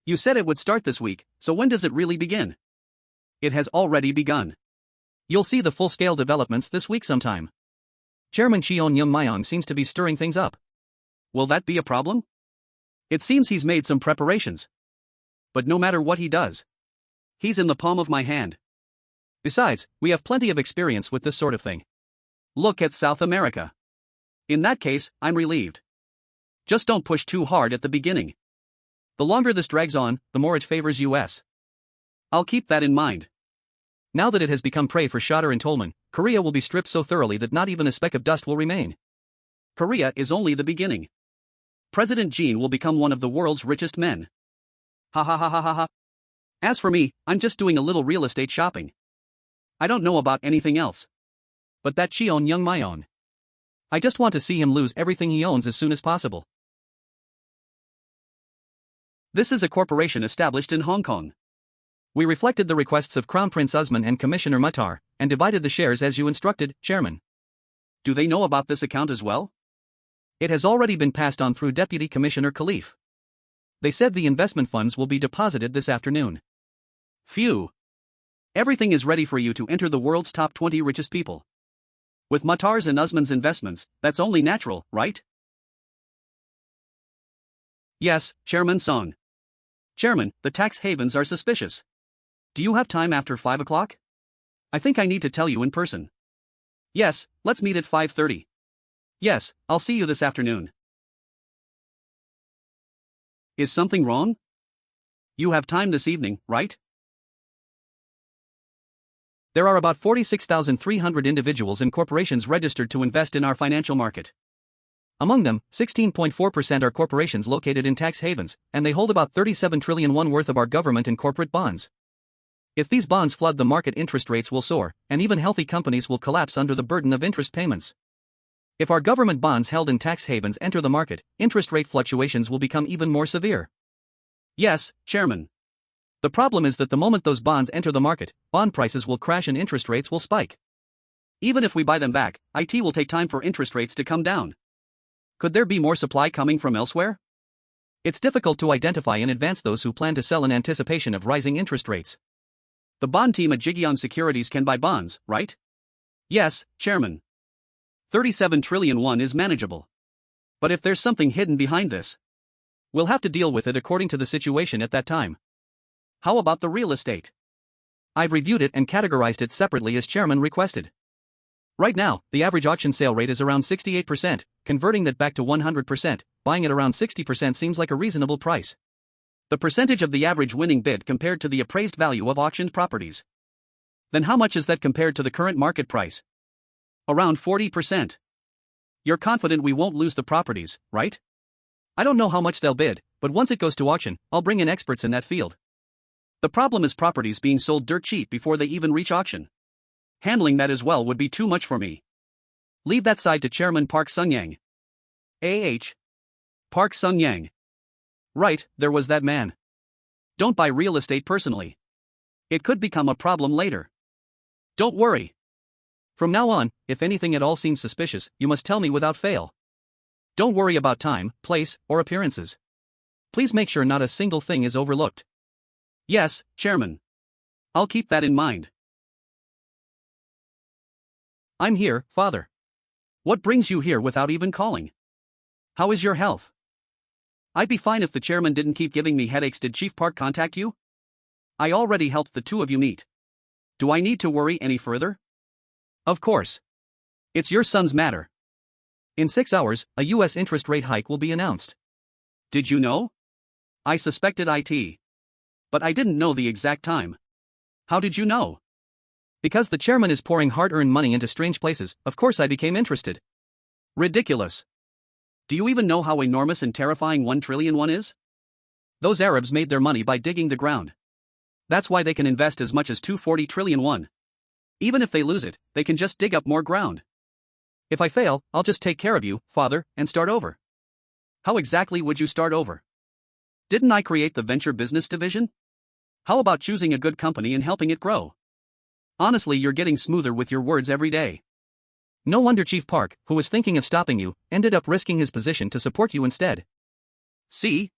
You said it would start this week, so when does it really begin? It has already begun. You'll see the full-scale developments this week sometime. Chairman Cheon Joong Myung seems to be stirring things up. Will that be a problem? It seems he's made some preparations. But no matter what he does, he's in the palm of my hand. Besides, we have plenty of experience with this sort of thing. Look at South America. In that case, I'm relieved. Just don't push too hard at the beginning. The longer this drags on, the more it favors US. I'll keep that in mind. Now that it has become prey for Shotter and Tolman, Korea will be stripped so thoroughly that not even a speck of dust will remain. Korea is only the beginning. President Jin will become one of the world's richest men. Ha ha ha ha ha ha. As for me, I'm just doing a little real estate shopping. I don't know about anything else. But that Cheon Joong Myung, I just want to see him lose everything he owns as soon as possible. This is a corporation established in Hong Kong. We reflected the requests of Crown Prince Usman and Commissioner Muhtar, and divided the shares as you instructed, Chairman. Do they know about this account as well? It has already been passed on through Deputy Commissioner Khalif. They said the investment funds will be deposited this afternoon. Phew. Everything is ready for you to enter the world's top 20 richest people. With Muhtar's and Usman's investments, that's only natural, right? Yes, Chairman Song. Chairman, the tax havens are suspicious. Do you have time after 5 o'clock? I think I need to tell you in person. Yes, let's meet at 5:30. Yes, I'll see you this afternoon. Is something wrong? You have time this evening, right? There are about 46,300 individuals and corporations registered to invest in our financial market. Among them, 16.4% are corporations located in tax havens, and they hold about 37 trillion won worth of our government and corporate bonds. If these bonds flood the market, interest rates will soar, and even healthy companies will collapse under the burden of interest payments. If our government bonds held in tax havens enter the market, interest rate fluctuations will become even more severe. Yes, Chairman. The problem is that the moment those bonds enter the market, bond prices will crash and interest rates will spike. Even if we buy them back, it will take time for interest rates to come down. Could there be more supply coming from elsewhere? It's difficult to identify in advance those who plan to sell in anticipation of rising interest rates. The bond team at Ji Gyoung Securities can buy bonds, right? Yes, Chairman. 37 trillion won is manageable. But if there's something hidden behind this, we'll have to deal with it according to the situation at that time. How about the real estate? I've reviewed it and categorized it separately as Chairman requested. Right now, the average auction sale rate is around 68%, converting that back to 100%, buying at around 60% seems like a reasonable price. The percentage of the average winning bid compared to the appraised value of auctioned properties. Then how much is that compared to the current market price? Around 40%. You're confident we won't lose the properties, right? I don't know how much they'll bid, but once it goes to auction, I'll bring in experts in that field. The problem is properties being sold dirt cheap before they even reach auction. Handling that as well would be too much for me. Leave that side to Chairman Park Sun-yang. Park Sun-yang. Right, there was that man. Don't buy real estate personally. It could become a problem later. Don't worry. From now on, if anything at all seems suspicious, you must tell me without fail. Don't worry about time, place, or appearances. Please make sure not a single thing is overlooked. Yes, Chairman. I'll keep that in mind. I'm here, Father. What brings you here without even calling? How is your health? I'd be fine if the chairman didn't keep giving me headaches. Did Chief Park contact you? I already helped the two of you meet. Do I need to worry any further? Of course. It's your son's matter. In 6 hours, a US interest rate hike will be announced. Did you know? I suspected it. But I didn't know the exact time. How did you know? Because the chairman is pouring hard-earned money into strange places, of course I became interested. Ridiculous. Do you even know how enormous and terrifying 1 trillion won is? Those Arabs made their money by digging the ground. That's why they can invest as much as 240 trillion won. Even if they lose it, they can just dig up more ground. If I fail, I'll just take care of you, Father, and start over. How exactly would you start over? Didn't I create the venture business division? How about choosing a good company and helping it grow? Honestly, you're getting smoother with your words every day. No wonder Chief Park, who was thinking of stopping you, ended up risking his position to support you instead. See?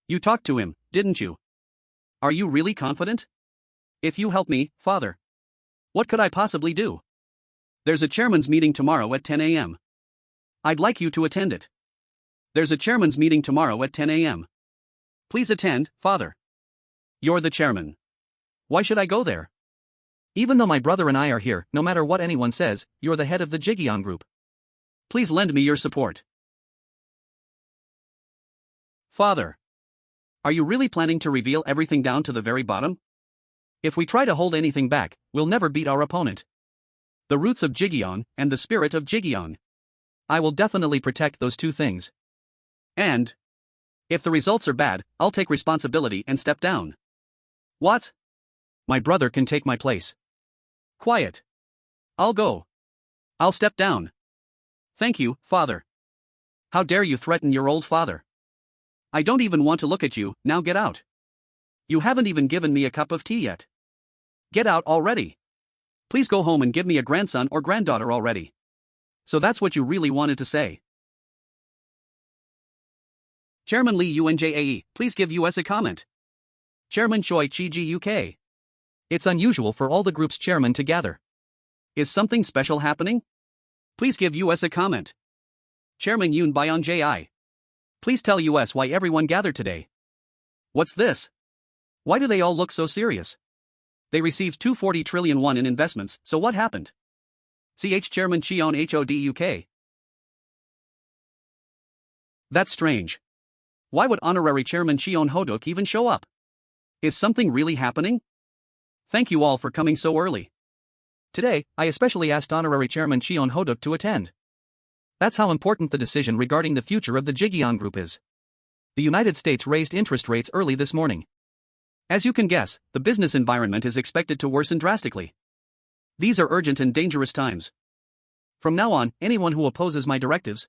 You talked to him, didn't you? Are you really confident? If you help me, Father. What could I possibly do? There's a chairman's meeting tomorrow at 10 a.m. I'd like you to attend it. There's a chairman's meeting tomorrow at 10 a.m. Please attend, Father. You're the chairman. Why should I go there? Even though my brother and I are here, no matter what anyone says, you're the head of the Ji Gyoung Group. Please lend me your support. Father. Are you really planning to reveal everything down to the very bottom? If we try to hold anything back, we'll never beat our opponent. The roots of Ji Gyoung and the spirit of Ji Gyoung. I will definitely protect those two things. And if the results are bad, I'll take responsibility and step down. What? My brother can take my place. Quiet. I'll go. I'll step down. Thank you, Father. How dare you threaten your old father? I don't even want to look at you, now get out. You haven't even given me a cup of tea yet. Get out already. Please go home and give me a grandson or granddaughter already. So that's what you really wanted to say. Chairman Lee Unjae, please give us a comment. Chairman Choi Chi-ji UK. It's unusual for all the group's chairmen to gather. Is something special happening? Please give us a comment. Chairman Yoon Byung Jae. Please tell us why everyone gathered today. What's this? Why do they all look so serious? They received 240 trillion won in investments, so what happened? Chairman Cheon Hook. That's strange. Why would honorary chairman Cheon Hook even show up? Is something really happening? Thank you all for coming so early. Today, I especially asked honorary chairman Cheon Hook to attend. That's how important the decision regarding the future of the Ji Gyoung Group is. The United States raised interest rates early this morning. As you can guess, the business environment is expected to worsen drastically. These are urgent and dangerous times. From now on, anyone who opposes my directives,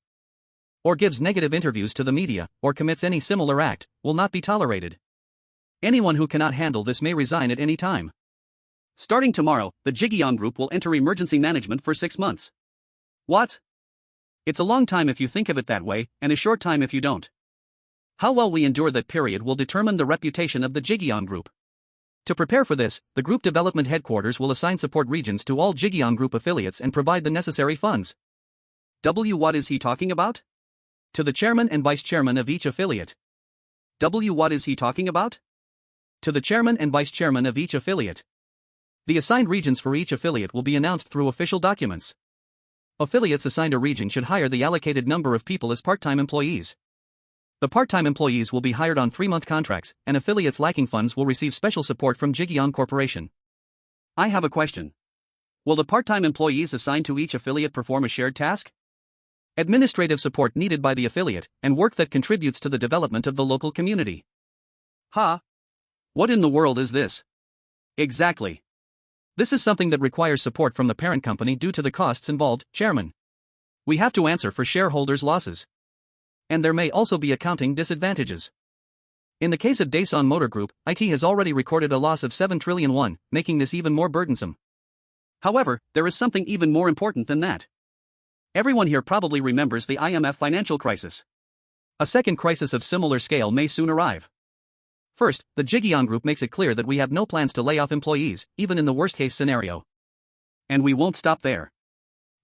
or gives negative interviews to the media, or commits any similar act, will not be tolerated. Anyone who cannot handle this may resign at any time. Starting tomorrow, the Ji Gyoung Group will enter emergency management for 6 months. What? It's a long time if you think of it that way, and a short time if you don't. How well we endure that period will determine the reputation of the Ji Gyoung Group. To prepare for this, the Group Development Headquarters will assign support regions to all Ji Gyoung Group affiliates and provide the necessary funds. What is he talking about? To the chairman and vice chairman of each affiliate. What is he talking about? To the chairman and vice chairman of each affiliate. The assigned regions for each affiliate will be announced through official documents. Affiliates assigned a region should hire the allocated number of people as part-time employees. The part-time employees will be hired on 3-month contracts, and affiliates lacking funds will receive special support from Ji Gyoung Corporation. I have a question. Will the part-time employees assigned to each affiliate perform a shared task? Administrative support needed by the affiliate, and work that contributes to the development of the local community. What in the world is this? Exactly. This is something that requires support from the parent company due to the costs involved, Chairman. We have to answer for shareholders' losses. And there may also be accounting disadvantages. In the case of Daesan Motor Group, IT has already recorded a loss of 7 trillion won, making this even more burdensome. However, there is something even more important than that. Everyone here probably remembers the IMF financial crisis. A second crisis of similar scale may soon arrive. First, the Ji Gyoung Group makes it clear that we have no plans to lay off employees, even in the worst-case scenario. And we won't stop there.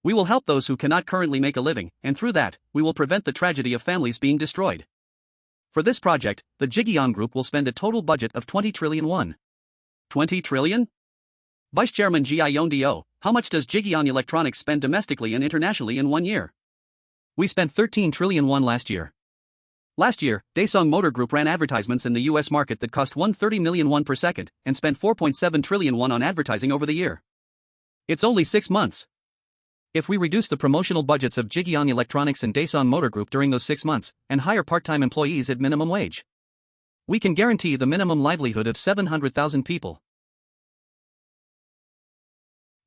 We will help those who cannot currently make a living, and through that, we will prevent the tragedy of families being destroyed. For this project, the Ji Gyoung Group will spend a total budget of 20 trillion won. 20 trillion? Vice Chairman Ji Gyoung, how much does Ji Gyoung Electronics spend domestically and internationally in 1 year? We spent 13 trillion won last year. Last year, Daesan Motor Group ran advertisements in the US market that cost 130 million won per second, and spent 4.7 trillion won on advertising over the year. It's only 6 months. If we reduce the promotional budgets of Ji Gyoung Electronics and Daesan Motor Group during those 6 months, and hire part-time employees at minimum wage, we can guarantee the minimum livelihood of 700,000 people.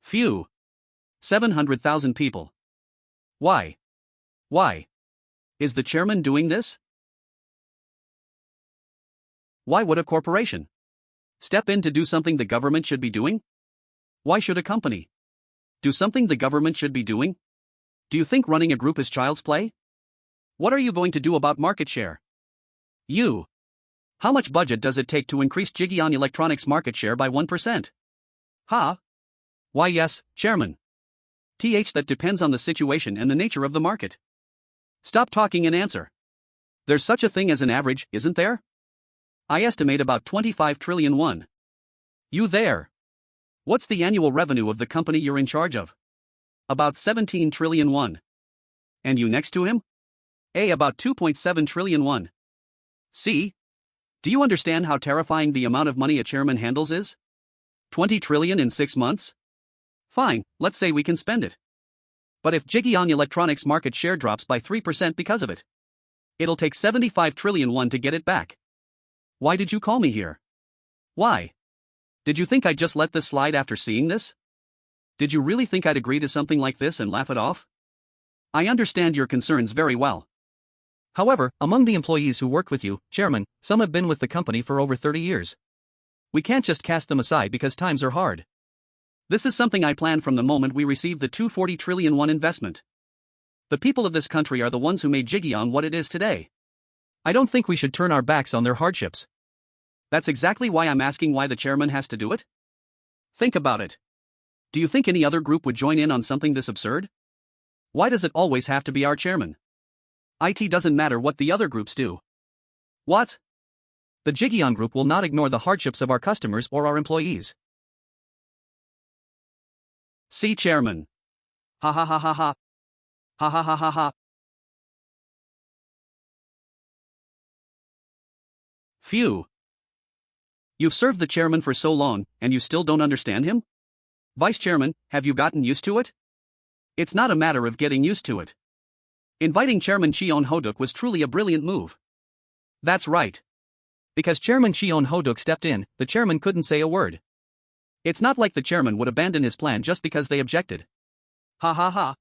Phew. 700,000 people. Why? Why? Is the chairman doing this? Why would a corporation step in to do something the government should be doing? Why should a company do something the government should be doing? Do you think running a group is child's play? What are you going to do about market share? How much budget does it take to increase Ji Gyoung Electronics market share by 1%? Why yes, Chairman. That depends on the situation and the nature of the market. Stop talking and answer. There's such a thing as an average, isn't there? I estimate about 25 trillion won. You there? What's the annual revenue of the company you're in charge of? About 17 trillion won. And you next to him? About 2.7 trillion won. See? Do you understand how terrifying the amount of money a chairman handles is? 20 trillion in 6 months? Fine, let's say we can spend it. But if Ji Gyoung Electronics market share drops by 3% because of it, it'll take 75 trillion won to get it back. Why did you call me here? Why? Did you think I'd just let this slide after seeing this? Did you really think I'd agree to something like this and laugh it off? I understand your concerns very well. However, among the employees who worked with you, Chairman, some have been with the company for over 30 years. We can't just cast them aside because times are hard. This is something I planned from the moment we received the 240 trillion won investment. The people of this country are the ones who made Ji Gyoung what it is today. I don't think we should turn our backs on their hardships. That's exactly why I'm asking why the chairman has to do it. Think about it. Do you think any other group would join in on something this absurd? Why does it always have to be our chairman? It doesn't matter what the other groups do. What? The Ji Gyoung Group will not ignore the hardships of our customers or our employees. See Chairman. Ha ha ha ha ha. Ha ha ha ha ha. Phew. You've served the chairman for so long, and you still don't understand him? Vice Chairman, have you gotten used to it? It's not a matter of getting used to it. Inviting Chairman Cheon Joong was truly a brilliant move. That's right. Because Chairman Cheon Joong stepped in, the chairman couldn't say a word. It's not like the chairman would abandon his plan just because they objected. Ha ha ha.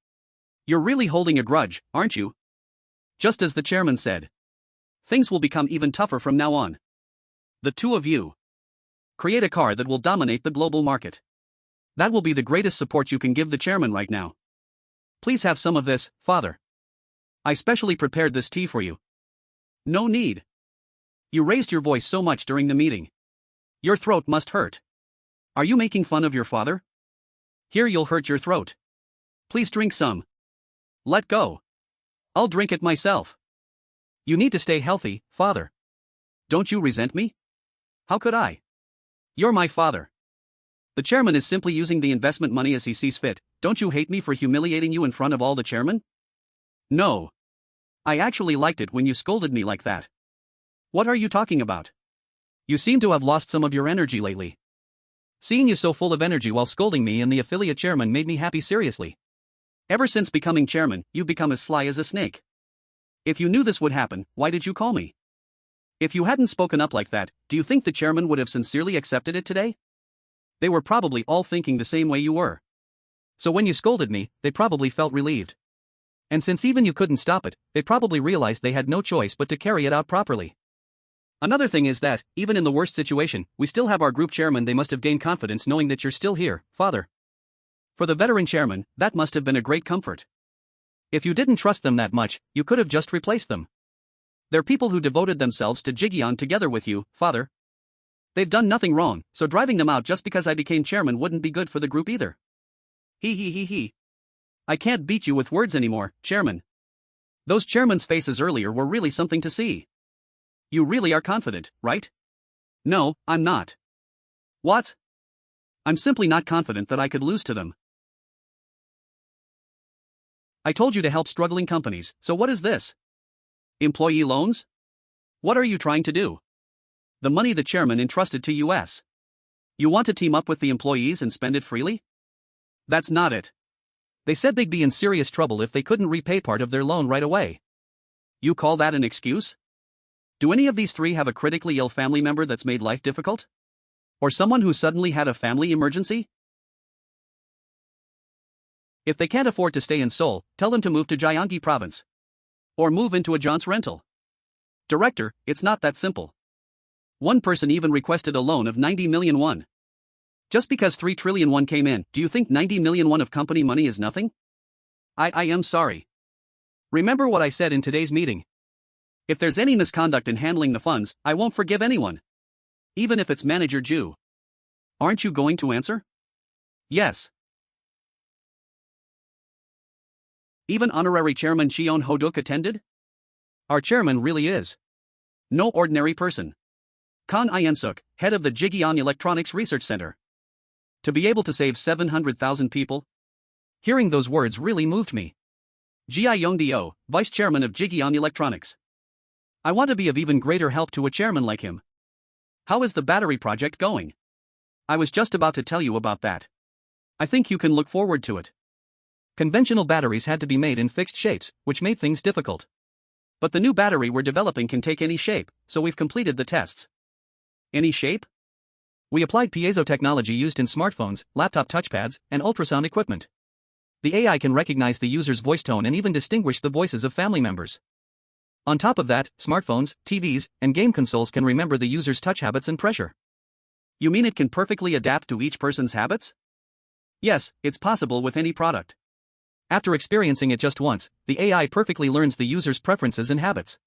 You're really holding a grudge, aren't you? Just as the chairman said. Things will become even tougher from now on. The two of you. Create a car that will dominate the global market. That will be the greatest support you can give the chairman right now. Please have some of this, Father. I specially prepared this tea for you. No need. You raised your voice so much during the meeting. Your throat must hurt. Are you making fun of your father? Here, you'll hurt your throat. Please drink some. Let go. I'll drink it myself. You need to stay healthy, Father. Don't you resent me? How could I? You're my father. The chairman is simply using the investment money as he sees fit. Don't you hate me for humiliating you in front of all the chairmen? No. I actually liked it when you scolded me like that. What are you talking about? You seem to have lost some of your energy lately. Seeing you so full of energy while scolding me and the affiliate chairman made me happy seriously. Ever since becoming chairman, you've become as sly as a snake. If you knew this would happen, why did you call me? If you hadn't spoken up like that, do you think the chairman would have sincerely accepted it today? They were probably all thinking the same way you were. So when you scolded me, they probably felt relieved. And since even you couldn't stop it, they probably realized they had no choice but to carry it out properly. Another thing is that, even in the worst situation, we still have our group chairman. They must have gained confidence knowing that you're still here, Father. For the veteran chairman, that must have been a great comfort. If you didn't trust them that much, you could have just replaced them. They're people who devoted themselves to Ji Gyoung together with you, Father. They've done nothing wrong, so driving them out just because I became chairman wouldn't be good for the group either. He. I can't beat you with words anymore, Chairman. Those chairman's faces earlier were really something to see. You really are confident, right? No, I'm not. What? I'm simply not confident that I could lose to them. I told you to help struggling companies, so what is this? Employee loans? What are you trying to do? The money the chairman entrusted to us. You want to team up with the employees and spend it freely? That's not it. They said they'd be in serious trouble if they couldn't repay part of their loan right away. You call that an excuse? Do any of these three have a critically ill family member that's made life difficult? Or someone who suddenly had a family emergency? If they can't afford to stay in Seoul, tell them to move to Gyeonggi province. Or move into a John's rental. Director, it's not that simple. One person even requested a loan of 90 million won. Just because 3 trillion won came in, do you think 90 million won of company money is nothing? I am sorry. Remember what I said in today's meeting. If there's any misconduct in handling the funds, I won't forgive anyone. Even if it's Manager Ju. Aren't you going to answer? Yes. Even Honorary Chairman Cheon Joong attended? Our chairman really is no ordinary person. Kan Ian-suk, head of the Ji Gyoung Electronics Research Center. To be able to save 700,000 people? Hearing those words really moved me. Ji Young-do, Vice Chairman of Ji Gyoung Electronics. I want to be of even greater help to a chairman like him. How is the battery project going? I was just about to tell you about that. I think you can look forward to it. Conventional batteries had to be made in fixed shapes, which made things difficult. But the new battery we're developing can take any shape, so we've completed the tests. Any shape? We applied piezo technology used in smartphones, laptop touchpads, and ultrasound equipment. The AI can recognize the user's voice tone and even distinguish the voices of family members. On top of that, smartphones, TVs, and game consoles can remember the user's touch habits and pressure. You mean it can perfectly adapt to each person's habits? Yes, it's possible with any product. After experiencing it just once, the AI perfectly learns the user's preferences and habits.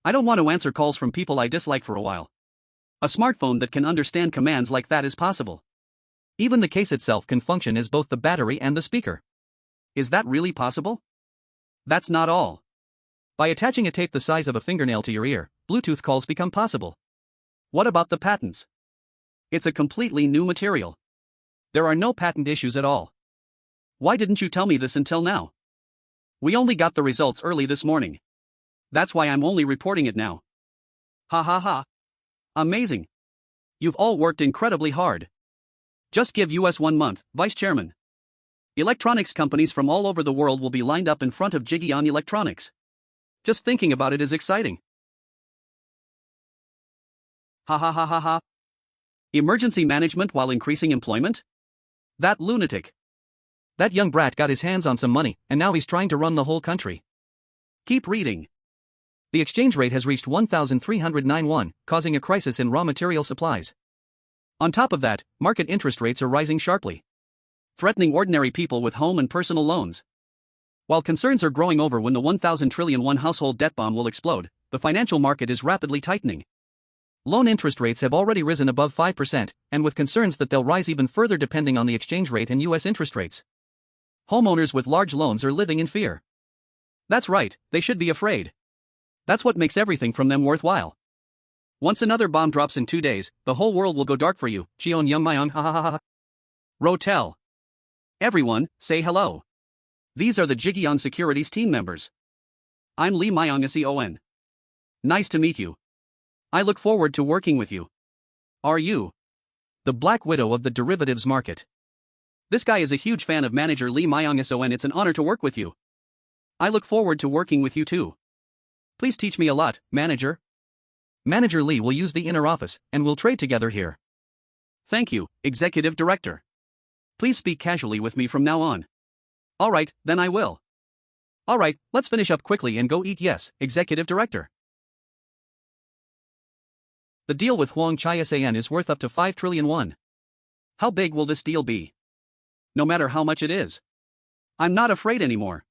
I don't want to answer calls from people I dislike for a while. A smartphone that can understand commands like that is possible. Even the case itself can function as both the battery and the speaker. Is that really possible? That's not all. By attaching a tape the size of a fingernail to your ear, Bluetooth calls become possible. What about the patents? It's a completely new material. There are no patent issues at all. Why didn't you tell me this until now? We only got the results early this morning. That's why I'm only reporting it now. Ha ha ha. Amazing. You've all worked incredibly hard. Just give us 1 month, Vice Chairman. Electronics companies from all over the world will be lined up in front of Ji Gyoung Electronics. Just thinking about it is exciting. Ha ha ha ha ha. Emergency management while increasing employment? That lunatic. That young brat got his hands on some money, and now he's trying to run the whole country. Keep reading. The exchange rate has reached 1,309 won, causing a crisis in raw material supplies. On top of that, market interest rates are rising sharply, threatening ordinary people with home and personal loans. While concerns are growing over when the 1,000 trillion won household debt bomb will explode, the financial market is rapidly tightening. Loan interest rates have already risen above 5%, and with concerns that they'll rise even further depending on the exchange rate and US interest rates. Homeowners with large loans are living in fear. That's right, they should be afraid. That's what makes everything from them worthwhile. Once another bomb drops in 2 days, the whole world will go dark for you, Cheon Joong Myung, ha ha ha ha. Rotel. Everyone, say hello. These are the Ji Gyoung Securities team members. I'm Lee Myung Seon. Nice to meet you. I look forward to working with you. Are you the Black Widow of the derivatives market? This guy is a huge fan of manager Lee Myung Seon. It's an honor to work with you. I look forward to working with you too. Please teach me a lot, manager. Manager Lee will use the inner office, and we'll trade together here. Thank you, Executive Director. Please speak casually with me from now on. Alright, then I will. Alright, let's finish up quickly and go eat. Yes, Executive Director. The deal with Hwang Chai-san is worth up to 5 trillion won. How big will this deal be? No matter how much it is. I'm not afraid anymore.